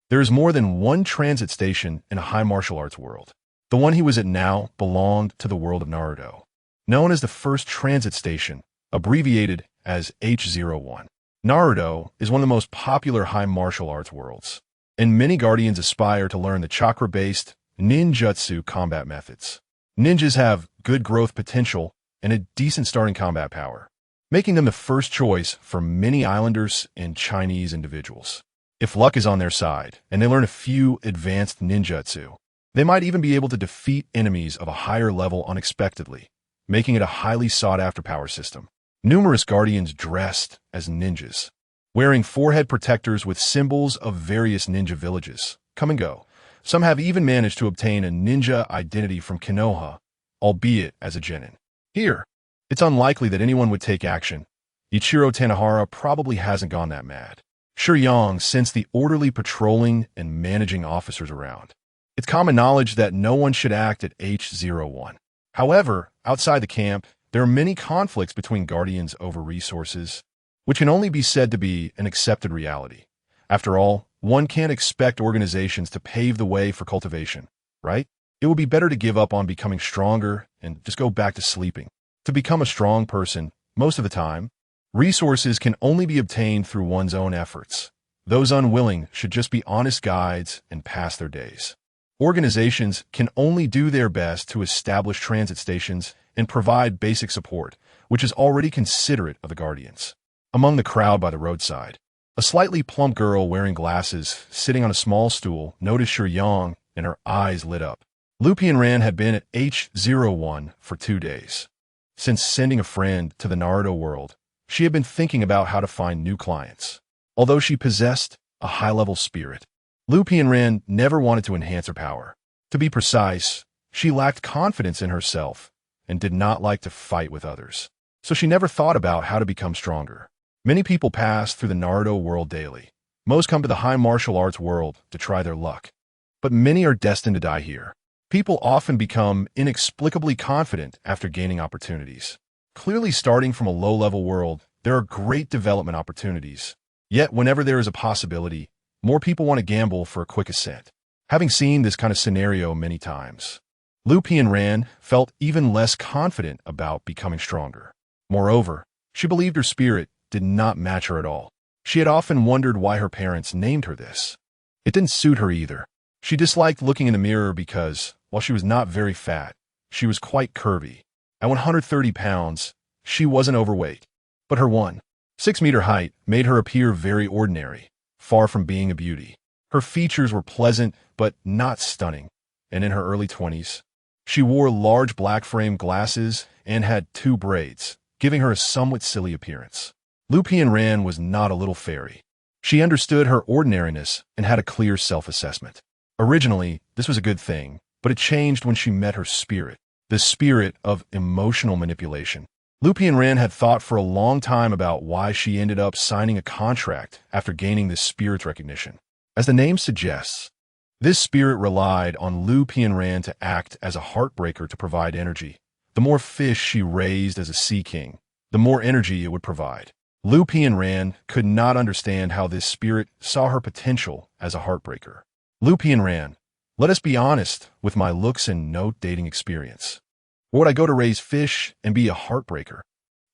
there is more than one transit station in a high martial arts world. The one he was at now belonged to the world of Naruto, known as the first transit station, abbreviated as H01. Naruto is one of the most popular high martial arts worlds, and many Guardians aspire to learn the chakra-based ninjutsu combat methods. Ninjas have good growth potential and a decent starting combat power, making them the first choice for many islanders and Chinese individuals. If luck is on their side and they learn a few advanced ninjutsu, they might even be able to defeat enemies of a higher level unexpectedly, making it a highly sought-after power system. Numerous Guardians dressed as ninjas, wearing forehead protectors with symbols of various ninja villages, come and go. Some have even managed to obtain a ninja identity from Konoha, albeit as a genin. Here, it's unlikely that anyone would take action. Ichiro Tanahara probably hasn't gone that mad. Shiyang sensed the orderly patrolling and managing officers around. It's common knowledge that no one should act at H01. However, outside the camp, there are many conflicts between Guardians over resources, which can only be said to be an accepted reality. After all, one can't expect organizations to pave the way for cultivation, right? It would be better to give up on becoming stronger and just go back to sleeping. To become a strong person, most of the time, resources can only be obtained through one's own efforts. Those unwilling should just be honest guides and pass their days. Organizations can only do their best to establish transit stations and provide basic support, which is already considerate of the Guardians. Among the crowd by the roadside, a slightly plump girl wearing glasses, sitting on a small stool, noticed Shiyang and her eyes lit up. Luffy and Ran had been at H01 for 2 days. Since sending a friend to the Naruto world, she had been thinking about how to find new clients. Although she possessed a high-level spirit, Luffy and Ran never wanted to enhance her power. To be precise, she lacked confidence in herself and did not like to fight with others. So she never thought about how to become stronger. Many people pass through the Naruto world daily. Most come to the high martial arts world to try their luck. But many are destined to die here. People often become inexplicably confident after gaining opportunities. Clearly starting from a low-level world, there are great development opportunities. Yet whenever there is a possibility, more people want to gamble for a quick ascent. Having seen this kind of scenario many times, Luffy and Ran felt even less confident about becoming stronger. Moreover, she believed her spirit did not match her at all. She had often wondered why her parents named her this. It didn't suit her either. She disliked looking in the mirror because, while she was not very fat, she was quite curvy. At 130 pounds, she wasn't overweight. But her 1.6-meter height made her appear very ordinary, far from being a beauty. Her features were pleasant but not stunning, and in her early 20s, she wore large black-framed glasses and had 2 braids, giving her a somewhat silly appearance. Luffy and Ran was not a little fairy. She understood her ordinariness and had a clear self-assessment. Originally, this was a good thing, but it changed when she met her spirit, the spirit of emotional manipulation. Luffy and Ran had thought for a long time about why she ended up signing a contract after gaining this spirit's recognition. As the name suggests, this spirit relied on Luffy and Ran to act as a heartbreaker to provide energy. The more fish she raised as a sea king, the more energy it would provide. Luffy and Ran could not understand how this spirit saw her potential as a heartbreaker. Luffy and Ran, let us be honest with my looks and no dating experience. Or would I go to raise fish and be a heartbreaker?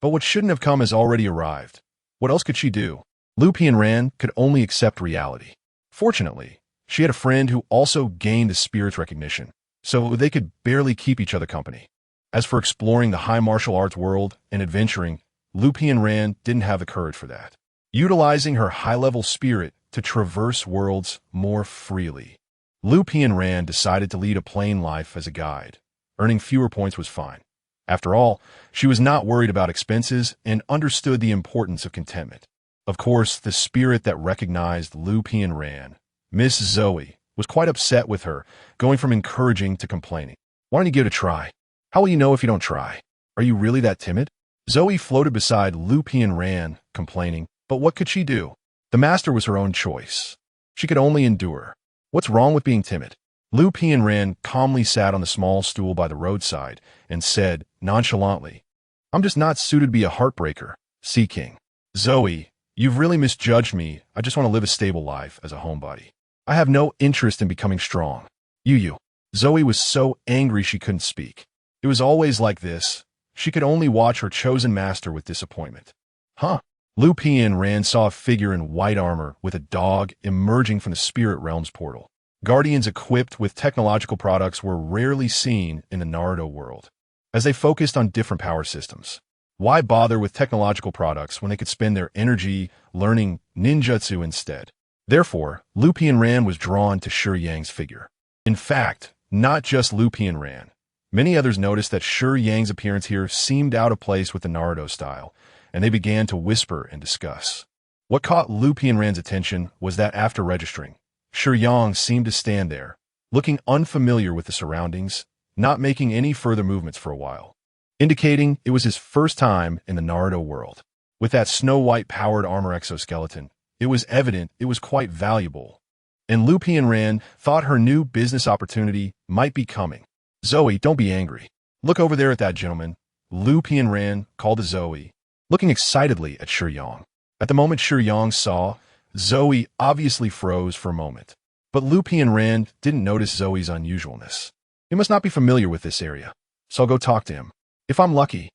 But what shouldn't have come has already arrived. What else could she do? Luffy and Ran could only accept reality. Fortunately, she had a friend who also gained the spirit's recognition, so they could barely keep each other company. As for exploring the high martial arts world and adventuring, Luffy and Ran didn't have the courage for that. Utilizing her high-level spirit to traverse worlds more freely, Luffy and Ran decided to lead a plain life as a guide. Earning fewer points was fine. After all, she was not worried about expenses and understood the importance of contentment. Of course, the spirit that recognized Luffy and Ran, Miss Zoe, was quite upset with her, going from encouraging to complaining. Why don't you give it a try? How will you know if you don't try? Are you really that timid? Zoe floated beside Luffy and Ran, complaining, but what could she do? The master was her own choice. She could only endure. What's wrong with being timid? Luffy and Ran calmly sat on the small stool by the roadside and said, nonchalantly, I'm just not suited to be a heartbreaker, Sea King. Zoe, you've really misjudged me. I just want to live a stable life as a homebody. I have no interest in becoming strong. You. Zoe was so angry she couldn't speak. It was always like this. She could only watch her chosen master with disappointment. Huh? Luffy and Ran saw a figure in white armor with a dog emerging from the spirit realm's portal. Guardians equipped with technological products were rarely seen in the Naruto world, as they focused on different power systems. Why bother with technological products when they could spend their energy learning ninjutsu instead? Therefore, Luffy and Ran was drawn to Shiyang's figure. In fact, not just Luffy and Ran. Many others noticed that Shiyang's appearance here seemed out of place with the Naruto style, and they began to whisper and discuss. What caught Luffy and Ran's attention was that after registering, Shiyang seemed to stand there, looking unfamiliar with the surroundings, not making any further movements for a while, indicating it was his first time in the Naruto world. With that Snow-White-powered armor exoskeleton, it was evident it was quite valuable, and Luffy and Ran thought her new business opportunity might be coming. Zoe, don't be angry. Look over there at that gentleman. Luffy and Ran called to Zoe, looking excitedly at Shiyang. At the moment Shiyang saw, Zoe obviously froze for a moment. But Luffy and Ran didn't notice Zoe's unusualness. He must not be familiar with this area, so I'll go talk to him. If I'm lucky,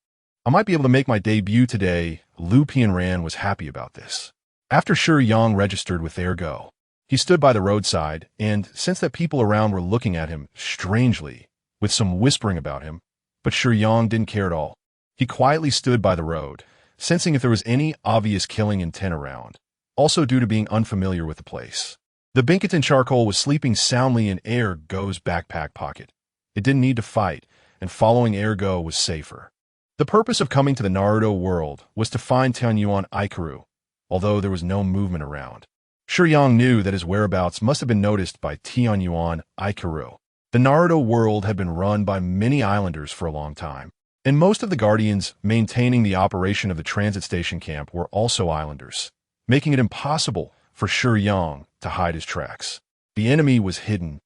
I might be able to make my debut today. Luffy and Ran was happy about this. After Shiyang registered with Ergo, he stood by the roadside and sensed that people around were looking at him strangely, with some whispering about him, but Shiyang didn't care at all. He quietly stood by the road, sensing if there was any obvious killing intent around, also due to being unfamiliar with the place. The Binkaton charcoal was sleeping soundly in Ergo's backpack pocket. It didn't need to fight, and following Ergo was safer. The purpose of coming to the Naruto world was to find Tianyuan Ikaru, although there was no movement around. Shiyang knew that his whereabouts must have been noticed by Tianyuan Ikaru. The Naruto world had been run by many islanders for a long time, and most of the guardians maintaining the operation of the transit station camp were also islanders, making it impossible for Shiyang to hide his tracks. The enemy was hidden,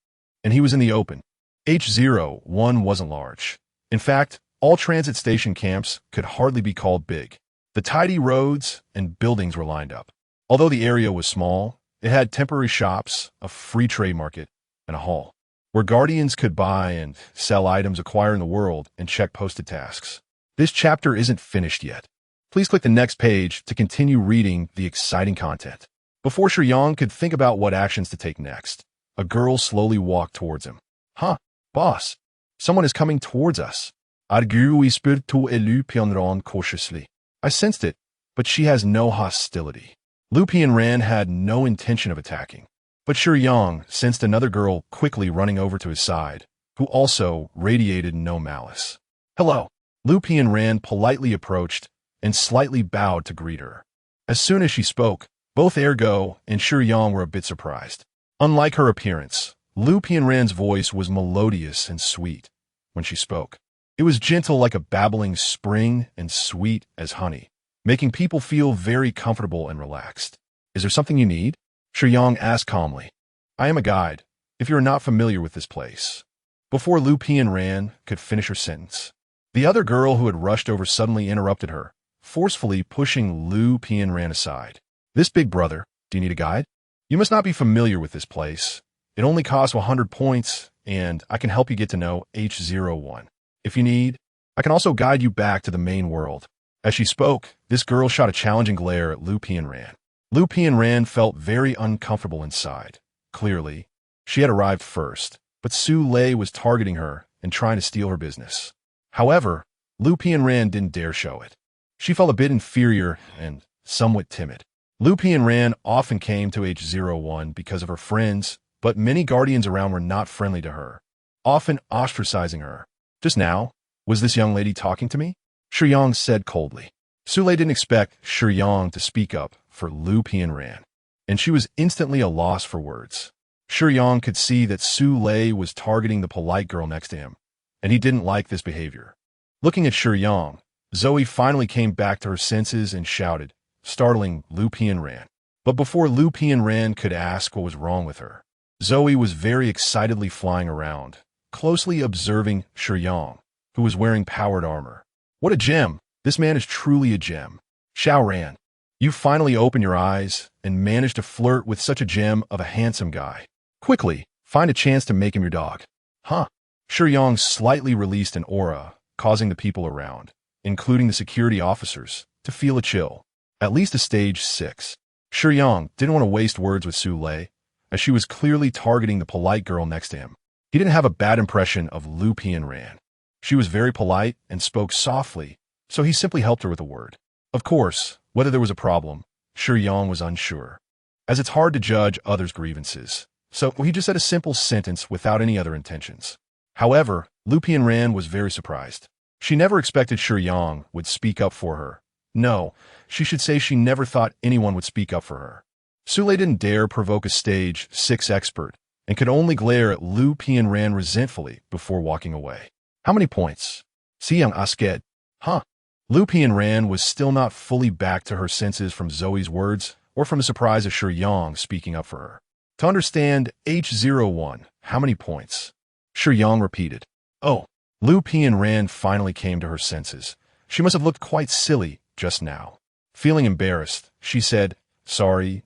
and he was in the open. H01 wasn't large. In fact, all transit station camps could hardly be called big. The tidy roads and buildings were lined up. Although the area was small, it had temporary shops, a free trade market, and a hall, where guardians could buy and sell items acquired in the world and check posted tasks. This chapter isn't finished yet. Please click the next page to continue reading the exciting content. Before Shiyang could think about what actions to take next, a girl slowly walked towards him. Huh, boss. Someone is coming towards us. Argue whispered to Lu Pianran cautiously. I sensed it, but she has no hostility. Lu Pianran had no intention of attacking. But Shiyang sensed another girl quickly running over to his side, who also radiated no malice. Hello. Lu Pianran politely approached and slightly bowed to greet her. As soon as she spoke, both Ergo and Shiyang were a bit surprised. Unlike her appearance, Lu Pianran's voice was melodious and sweet when she spoke. It was gentle like a babbling spring and sweet as honey, making people feel very comfortable and relaxed. Is there something you need? Shiyang asked calmly. I am a guide, if you are not familiar with this place. Before Lu Pianran could finish her sentence, the other girl who had rushed over suddenly interrupted her, forcefully pushing Lu Pianran aside. This big brother, do you need a guide? You must not be familiar with this place. It only costs 100 points, and I can help you get to know H01. If you need, I can also guide you back to the main world. As she spoke, this girl shot a challenging glare at Lu Pianran. Lu Pianran felt very uncomfortable inside. Clearly, she had arrived first, but Su Lei was targeting her and trying to steal her business. However, Lu Pianran didn't dare show it. She felt a bit inferior and somewhat timid. Lu Pianran often came to H01 because of her friends, but many guardians around were not friendly to her, often ostracizing her. Just now, was this young lady talking to me? Shiyang said coldly. Su Lei didn't expect Shiyang to speak up for Lu Pianran, and she was instantly a loss for words. Shiyang could see that Su Lei was targeting the polite girl next to him, and he didn't like this behavior. Looking at Shiyang, Zoe finally came back to her senses and shouted, startling Lu Pianran. But before Lu Pianran could ask what was wrong with her, Zoe was very excitedly flying around, closely observing Shiyang, who was wearing powered armor. What a gem! This man is truly a gem. Xiaoran, you finally opened your eyes and managed to flirt with such a gem of a handsome guy. Quickly, find a chance to make him your dog. Huh? Shiyang slightly released an aura, causing the people around, including the security officers, to feel a chill. At least a stage 6. Shiyang didn't want to waste words with Su Lei, as she was clearly targeting the polite girl next to him. He didn't have a bad impression of Lu Pianran. She was very polite and spoke softly, so he simply helped her with a word. Of course, whether there was a problem, Shiyang was unsure, as it's hard to judge others' grievances, so he just said a simple sentence without any other intentions. However, Lu Pianran was very surprised. She never expected Shiyang would speak up for her. No, she should say she never thought anyone would speak up for her. Su Lei didn't dare provoke a stage 6 expert and could only glare at Lu Pianran resentfully before walking away. How many points? Shiyang asked. Huh? Lu Pianran was still not fully back to her senses from Zoe's words or from the surprise of Shiyang speaking up for her. To understand H01, how many points? Shiyang repeated. Oh. Lu Pianran finally came to her senses. She must have looked quite silly just now. Feeling embarrassed, she said, Sorry,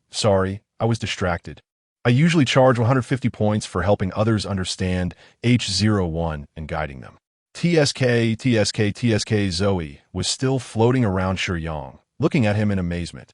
I was distracted. I usually charge 150 points for helping others understand H01 and guiding them. TSK, Zoe was still floating around Shiyang, looking at him in amazement.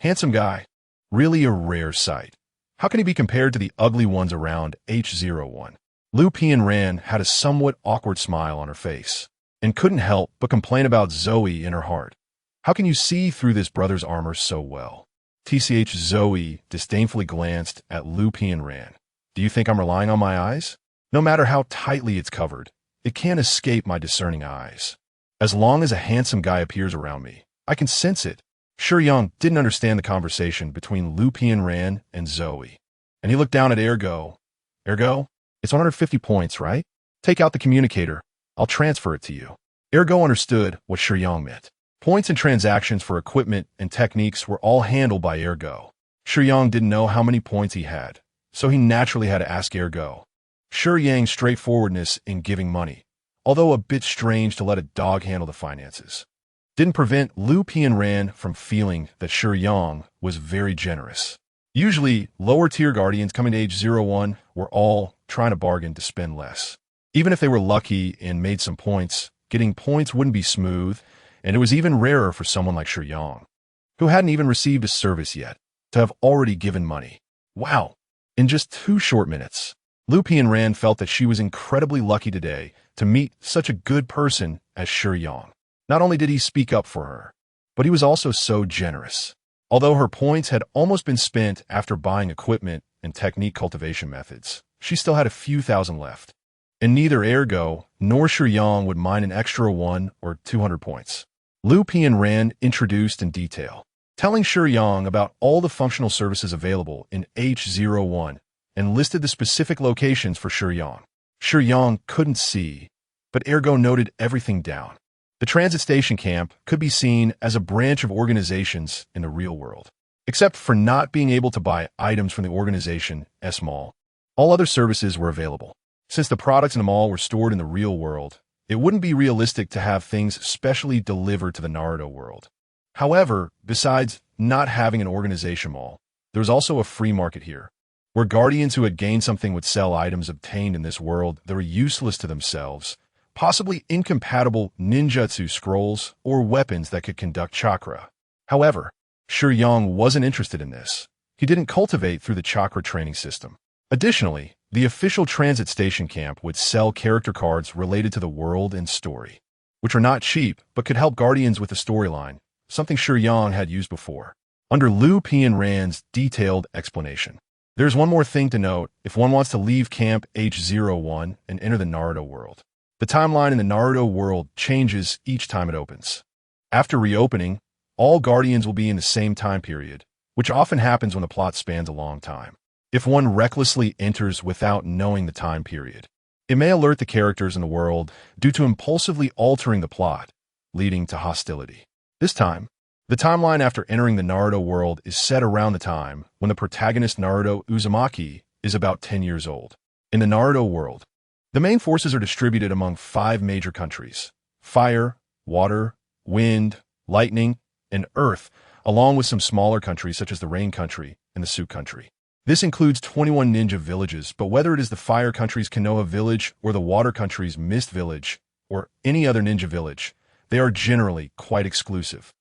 Handsome guy. Really a rare sight. How can he be compared to the ugly ones around H01? Lu Pianran had a somewhat awkward smile on her face, and couldn't help but complain about Zoe in her heart. How can you see through this brother's armor so well? TCH Zoe disdainfully glanced at Lu Pianran. Do you think I'm relying on my eyes? No matter how tightly it's covered, it can't escape my discerning eyes. As long as a handsome guy appears around me, I can sense it. Shiyang didn't understand the conversation between Lu Pianran and Zoe, and he looked down at Ergo. Ergo? It's 150 points, right? Take out the communicator. I'll transfer it to you. Ergo understood what Shiyang meant. Points and transactions for equipment and techniques were all handled by Ergo. Shiyang didn't know how many points he had, so he naturally had to ask Ergo. Shiyang's straightforwardness in giving money, although a bit strange to let a dog handle the finances, didn't prevent Luffy and Ran from feeling that Shiyang was very generous. Usually, lower-tier guardians coming to age 01 were all trying to bargain to spend less. Even if they were lucky and made some points, getting points wouldn't be smooth, and it was even rarer for someone like Shiyang, who hadn't even received a service yet, to have already given money. Wow! In just 2 short minutes, Luffy and Ran felt that she was incredibly lucky today to meet such a good person as Shiyang. Not only did he speak up for her, but he was also so generous. Although her points had almost been spent after buying equipment and technique cultivation methods, she still had a few thousand left. And neither Ergo nor Shiyang would mind an extra 1 or 200 points. Luffy and Ran introduced in detail, telling Shiyang about all the functional services available in H01 and listed the specific locations for Shiyang. Shiyang couldn't see, but Ergo noted everything down. The transit station camp could be seen as a branch of organizations in the real world. Except for not being able to buy items from the organization S-Mall, all other services were available. Since the products in the mall were stored in the real world, it wouldn't be realistic to have things specially delivered to the Naruto world. However, besides not having an organization mall, there was also a free market here, where guardians who had gained something would sell items obtained in this world that were useless to themselves, possibly incompatible ninjutsu scrolls or weapons that could conduct chakra. However, Shiyang wasn't interested in this. He didn't cultivate through the chakra training system. Additionally, the official transit station camp would sell character cards related to the world and story, which are not cheap but could help guardians with the storyline, something Shiyang had used before. Under Luffy and Ran's detailed explanation, there's one more thing to note if one wants to leave Camp H01 and enter the Naruto world. The timeline in the Naruto world changes each time it opens. After reopening, all guardians will be in the same time period, which often happens when the plot spans a long time. If one recklessly enters without knowing the time period, it may alert the characters in the world due to impulsively altering the plot, leading to hostility. This time, the timeline after entering the Naruto world is set around the time when the protagonist Naruto Uzumaki is about 10 years old. In the Naruto world, the main forces are distributed among 5 major countries: fire, water, wind, lightning, and earth, along with some smaller countries such as the rain country and the Su country. This includes 21 ninja villages, but whether it is the fire country's Konoha village or the water country's Mist village or any other ninja village, they are generally quite exclusive.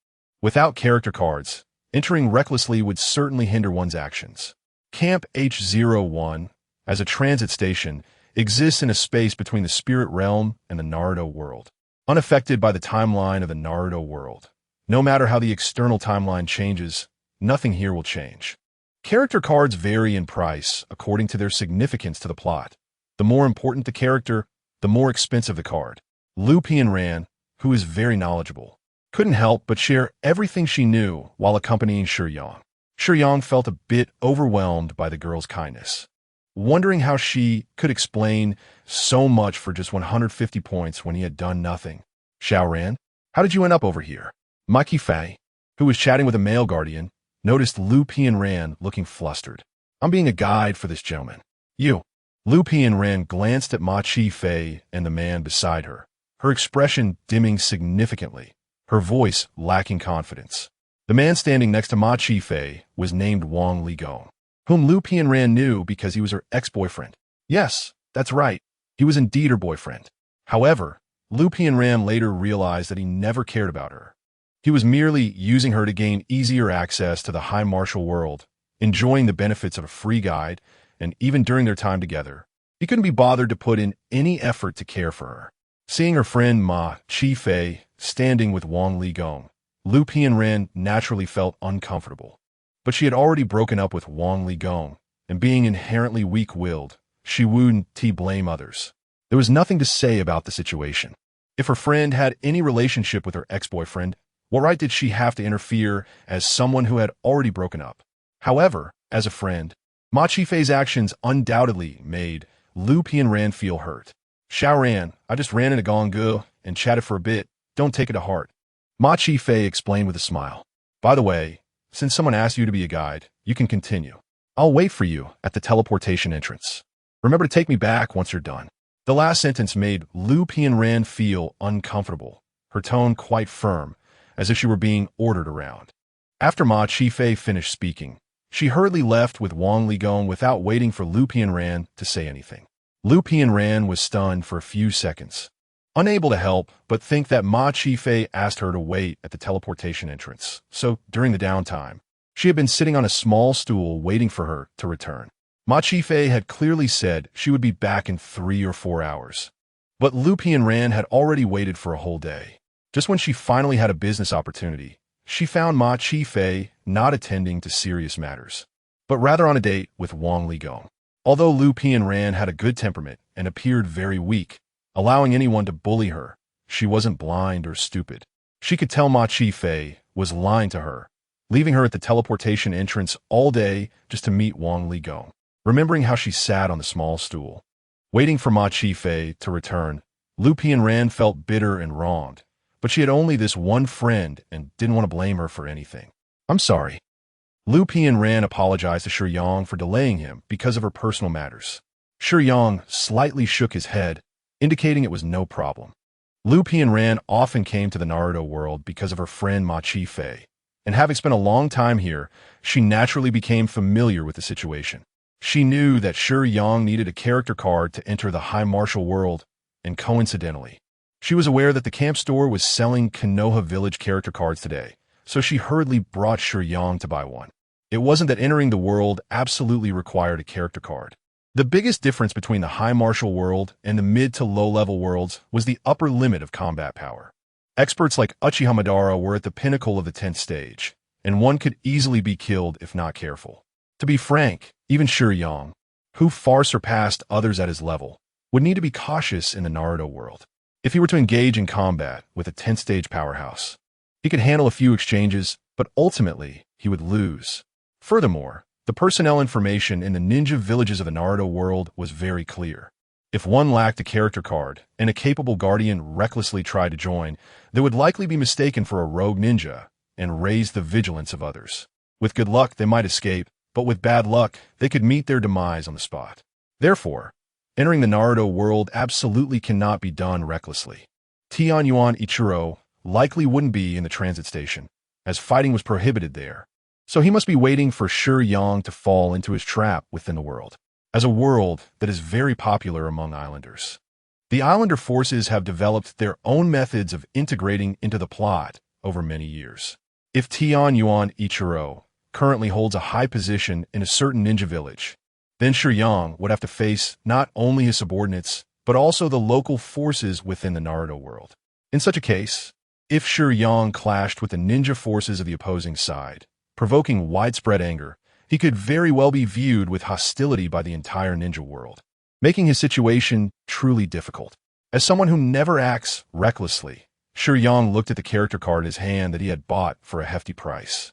Without character cards, entering recklessly would certainly hinder one's actions. Camp H01, as a transit station, exists in a space between the spirit realm and the Naruto world, unaffected by the timeline of the Naruto world. No matter how the external timeline changes, nothing here will change. Character cards vary in price according to their significance to the plot. The more important the character, the more expensive the card. Luffy and Ran, who is very knowledgeable, couldn't help but share everything she knew while accompanying Shiyang. Shiyang felt a bit overwhelmed by the girl's kindness, wondering how she could explain so much for just 150 points when he had done nothing. Ran, how did you end up over here? Maki Fei, who was chatting with a male guardian, noticed Luffy and Ran looking flustered. I'm being a guide for this gentleman. You. Luffy and Ran glanced at Machi Fei and the man beside her, her expression dimming significantly, her voice lacking confidence. The man standing next to Machi Fei was named Wang Ligong, whom Luffy and Ran knew because he was her ex-boyfriend. Yes, that's right. He was indeed her boyfriend. However, Luffy and Ran later realized that he never cared about her. He was merely using her to gain easier access to the high martial world, enjoying the benefits of a free guide, and even during their time together, he couldn't be bothered to put in any effort to care for her. Seeing her friend Ma Chi-Fei standing with Wang Ligong, Luffy and Ran naturally felt uncomfortable. But she had already broken up with Wang Ligong, and being inherently weak-willed, she wouldn't blame others. There was nothing to say about the situation. If her friend had any relationship with her ex-boyfriend, what right did she have to interfere as someone who had already broken up? However, as a friend, Ma Chi-Fei's actions undoubtedly made Luffy and Ran feel hurt. Ran, I just ran into Gonggu and chatted for a bit. Don't take it to heart. Ma Chi-Fei explained with a smile. By the way, since someone asked you to be a guide, you can continue. I'll wait for you at the teleportation entrance. Remember to take me back once you're done. The last sentence made Lu Pianran feel uncomfortable, her tone quite firm, as if she were being ordered around. After Ma Qifei finished speaking, she hurriedly left with Wang Ligong without waiting for Lu Pianran to say anything. Lu Pianran was stunned for a few seconds, unable to help but think that Ma Qifei asked her to wait at the teleportation entrance. So, during the downtime, she had been sitting on a small stool waiting for her to return. Ma Qifei had clearly said she would be back in 3 or 4 hours. But Lu Pianran had already waited for a whole day. Just when she finally had a business opportunity, she found Ma Qifei not attending to serious matters, but rather on a date with Wang Ligong. Although Lu Pianran had a good temperament and appeared very weak, allowing anyone to bully her, she wasn't blind or stupid. She could tell Ma Qifei was lying to her, leaving her at the teleportation entrance all day just to meet Wang Ligong. Remembering how she sat on the small stool, waiting for Ma Qifei to return, Lu Pianran felt bitter and wronged, but she had only this one friend and didn't want to blame her for anything. "I'm sorry." Lu Pianran apologized to Shiyang for delaying him because of her personal matters. Shiyang slightly shook his head, indicating it was no problem. Lu Pianran often came to the Naruto world because of her friend Ma Qifei, and having spent a long time here, she naturally became familiar with the situation. She knew that Shiyang needed a character card to enter the High Martial world, and coincidentally, she was aware that the camp store was selling Konoha Village character cards today, so she hurriedly brought Shiyang to buy one. It wasn't that entering the world absolutely required a character card. The biggest difference between the High Martial world and the mid to low-level worlds was the upper limit of combat power. Experts like Uchiha Madara were at the pinnacle of the 10th stage, and one could easily be killed if not careful. To be frank, even Shiyang, who far surpassed others at his level, would need to be cautious in the Naruto world. If he were to engage in combat with a 10th stage powerhouse, he could handle a few exchanges, but ultimately he would lose. Furthermore, the personnel information in the ninja villages of the Naruto world was very clear. If one lacked a character card and a capable guardian recklessly tried to join, they would likely be mistaken for a rogue ninja and raise the vigilance of others. With good luck, they might escape, but with bad luck, they could meet their demise on the spot. Therefore, entering the Naruto world absolutely cannot be done recklessly. Tianyuan Ichiro likely wouldn't be in the transit station, as fighting was prohibited there, so he must be waiting for Shiyang to fall into his trap within the world, as a world that is very popular among islanders. The islander forces have developed their own methods of integrating into the plot over many years. If Tianyuan Ichiro currently holds a high position in a certain ninja village, then Shiyang would have to face not only his subordinates, but also the local forces within the Naruto world. In such a case, if Shiyang clashed with the ninja forces of the opposing side, provoking widespread anger, he could very well be viewed with hostility by the entire ninja world, making his situation truly difficult. As someone who never acts recklessly, Shiyang looked at the character card in his hand that he had bought for a hefty price,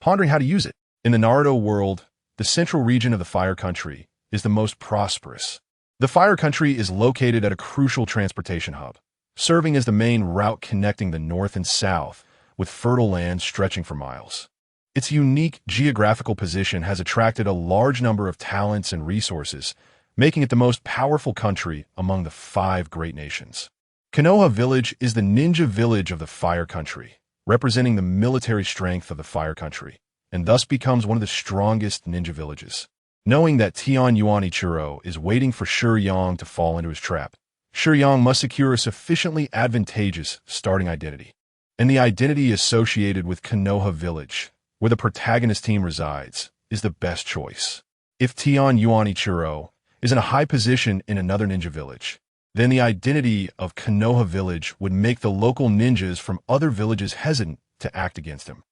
pondering how to use it. In the Naruto world, the central region of the Fire Country is the most prosperous. The Fire Country is located at a crucial transportation hub, serving as the main route connecting the north and south, with fertile land stretching for miles. Its unique geographical position has attracted a large number of talents and resources, making it the most powerful country among the 5 great nations. Konoha Village is the ninja village of the Fire Country, representing the military strength of the Fire Country, and thus becomes one of the strongest ninja villages. Knowing that Tianyuan Ichiro is waiting for Shiyang to fall into his trap, Shiyang must secure a sufficiently advantageous starting identity. And the identity associated with Konoha Village, where the protagonist team resides, is the best choice. If Tianyuan Ichiro is in a high position in another ninja village, then the identity of Konoha Village would make the local ninjas from other villages hesitant to act against him,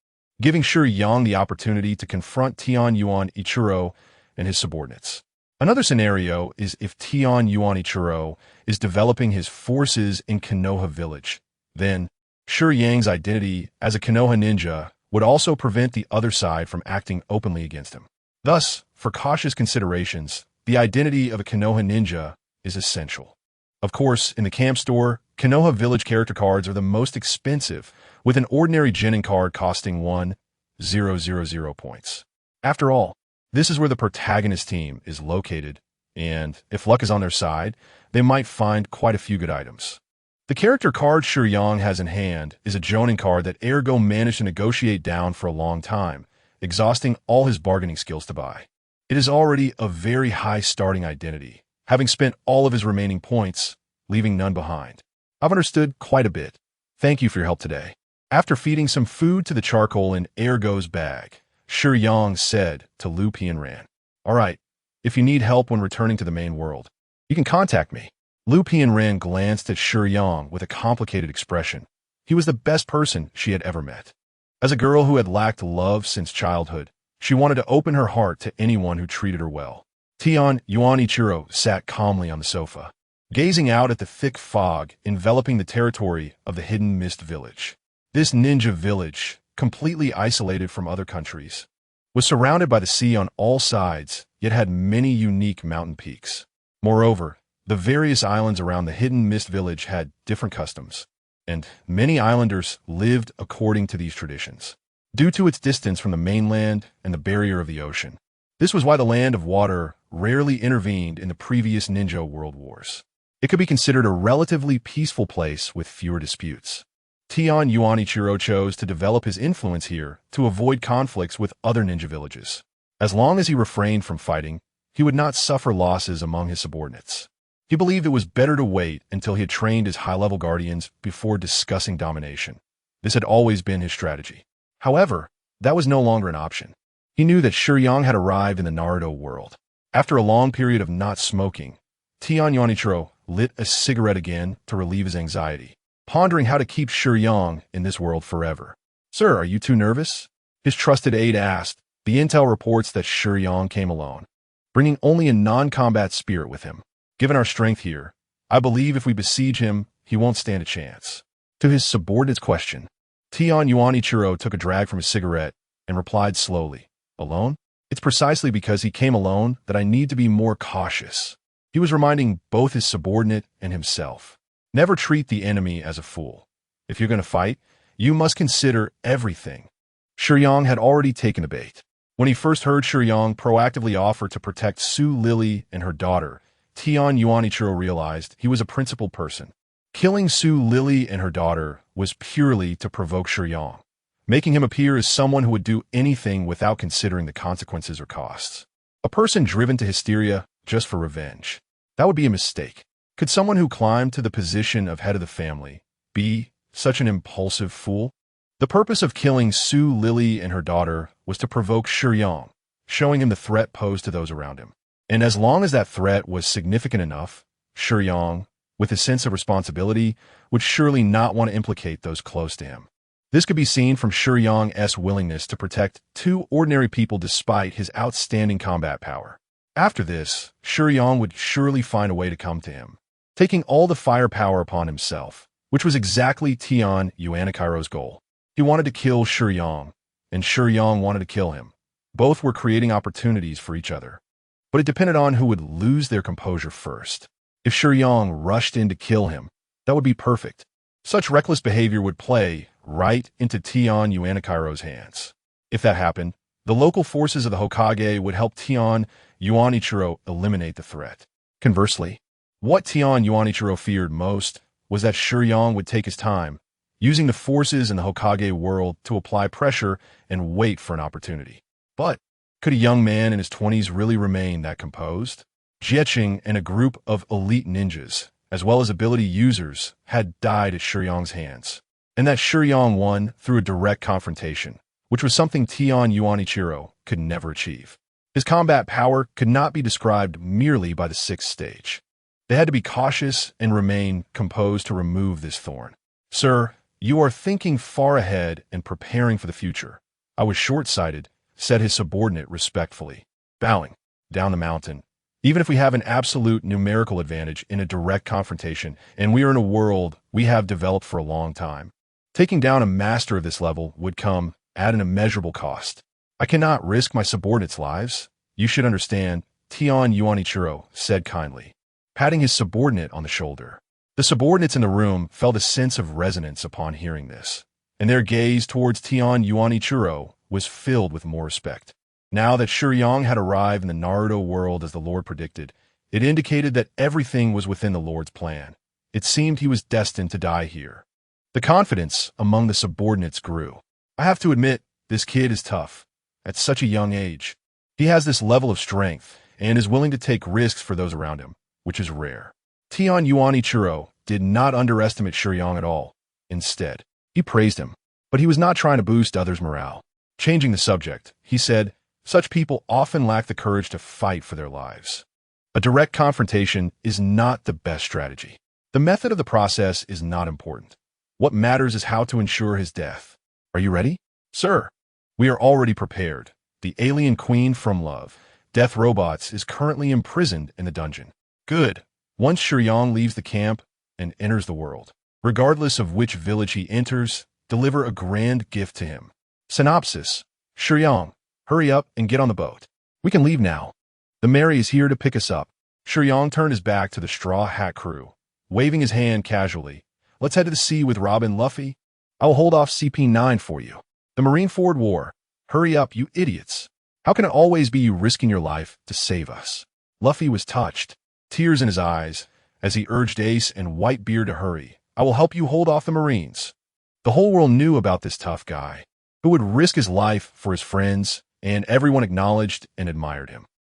giving Shiyang the opportunity to confront Tianyuan Ichiro and his subordinates. Another scenario is if Tianyuan Ichiro is developing his forces in Konoha Village, then Shiyang's identity as a Konoha ninja would also prevent the other side from acting openly against him. Thus, for cautious considerations, the identity of a Konoha ninja is essential. Of course, in the camp store, Konoha Village character cards are the most expensive, with an ordinary genin card costing 1,000 points. After all, this is where the protagonist team is located and if luck is on their side, they might find quite a few good items. The character card Shiyang has in hand is a Jonin card that Ergo managed to negotiate down for a long time, exhausting all his bargaining skills to buy. It is already a very high starting identity, having spent all of his remaining points, leaving none behind. I've understood quite a bit. Thank you for your help today. After feeding some food to the charcoal in Ergo's bag, Shiyang said to Luffy and Ran, "All right, if you need help when returning to the main world, you can contact me." Luffy and Ran glanced at Shiyang with a complicated expression. He was the best person she had ever met. As a girl who had lacked love since childhood, she wanted to open her heart to anyone who treated her well. Tian Yuanichiro sat calmly on the sofa, gazing out at the thick fog enveloping the territory of the Hidden Mist Village. This ninja village, completely isolated from other countries, was surrounded by the sea on all sides, yet had many unique mountain peaks. Moreover, the various islands around the Hidden Mist Village had different customs, and many islanders lived according to these traditions. Due to its distance from the mainland and the barrier of the ocean, this was why the Land of Water rarely intervened in the previous ninja world wars. It could be considered a relatively peaceful place with fewer disputes. Tian Yuanichiro chose to develop his influence here to avoid conflicts with other ninja villages. As long as he refrained from fighting, he would not suffer losses among his subordinates. He believed it was better to wait until he had trained his high-level guardians before discussing domination. This had always been his strategy. However, that was no longer an option. He knew that Shiyang had arrived in the Naruto world. After a long period of not smoking, Tian Yuanichiro lit a cigarette again to relieve his anxiety, pondering how to keep Shiyang in this world forever. "Sir, are you too nervous?" his trusted aide asked. The intel reports that Shiyang came alone, bringing only a non-combat spirit with him. "Given our strength here, I believe if we besiege him, he won't stand a chance." To his subordinate's question, Tian Yuanichiro took a drag from his cigarette and replied slowly, "Alone? It's precisely because he came alone that I need to be more cautious." He was reminding both his subordinate and himself. Never treat the enemy as a fool. If you're going to fight, you must consider everything. Shiyang had already taken the bait. When he first heard Shiyang proactively offer to protect Su Lily and her daughter, Tian Yuanichiro realized he was a principled person. Killing Su Lily and her daughter was purely to provoke Shiyang, making him appear as someone who would do anything without considering the consequences or costs. A person driven to hysteria just for revenge. That would be a mistake. Could someone who climbed to the position of head of the family be such an impulsive fool? The purpose of killing Su Lily and her daughter was to provoke Shiyang, showing him the threat posed to those around him. And as long as that threat was significant enough, Shiyang, with his sense of responsibility, would surely not want to implicate those close to him. This could be seen from Shiyang's willingness to protect two ordinary people despite his outstanding combat power. After this, Shiyang would surely find a way to come to him, taking all the firepower upon himself, which was exactly Tian Yuanichiro's goal. He wanted to kill Shiyang, and Shiyang wanted to kill him. Both were creating opportunities for each other. But it depended on who would lose their composure first. If Shiyang rushed in to kill him, that would be perfect. Such reckless behavior would play right into Tian Yuanichiro's hands. If that happened, the local forces of the Hokage would help Tian Yuanichiro eliminate the threat. Conversely, what Tian Yuanichiro feared most was that Shiyang would take his time, using the forces in the Hokage world to apply pressure and wait for an opportunity. But could a young man in his 20s really remain that composed? Jieching and a group of elite ninjas, as well as ability users, had died at Shiyang's hands, and that Shiyang won through a direct confrontation, which was something Tian Yuanichiro could never achieve. His combat power could not be described merely by the 6th stage. They had to be cautious and remain composed to remove this thorn. "Sir, you are thinking far ahead and preparing for the future. I was short-sighted," said his subordinate respectfully, bowing down the mountain. "Even if we have an absolute numerical advantage in a direct confrontation, and we are in a world we have developed for a long time, taking down a master of this level would come at an immeasurable cost. I cannot risk my subordinates' lives. You should understand," Tian Yuanichiro said kindly, patting his subordinate on the shoulder. The subordinates in the room felt a sense of resonance upon hearing this, and their gaze towards Tian Yuanichiro was filled with more respect. Now that Shiyang had arrived in the Naruto world as the Lord predicted, It indicated that everything was within the Lord's plan. It seemed he was destined to die here. The confidence among the subordinates grew. I have to admit, this kid is tough. At such a young age, he has this level of strength and is willing to take risks for those around him, which is rare. Tian Yuanichiro did not underestimate Shiyang at all. Instead, he praised him, but he was not trying to boost others' morale. Changing the subject, he said, such people often lack the courage to fight for their lives. A direct confrontation is not the best strategy. The method of the process is not important. What matters is how to ensure his death. Are you ready? Sir, we are already prepared. The alien queen from Love, Death Robots, is currently imprisoned in the dungeon. Good. Once Shiyang leaves the camp and enters the world, regardless of which village he enters, deliver a grand gift to him. Synopsis. Shiyang, hurry up and get on the boat. We can leave now. The Mary is here to pick us up. Shiyang turned his back to the Straw Hat crew, waving his hand casually. Let's head to the sea with Robin, Luffy. I will hold off CP9 for you. The Marineford War. Hurry up, you idiots. How can it always be you risking your life to save us? Luffy was touched, tears in his eyes, as he urged Ace and Whitebeard to hurry. I will help you hold off the Marines. The whole world knew about this tough guy, who would risk his life for his friends, and everyone acknowledged and admired him.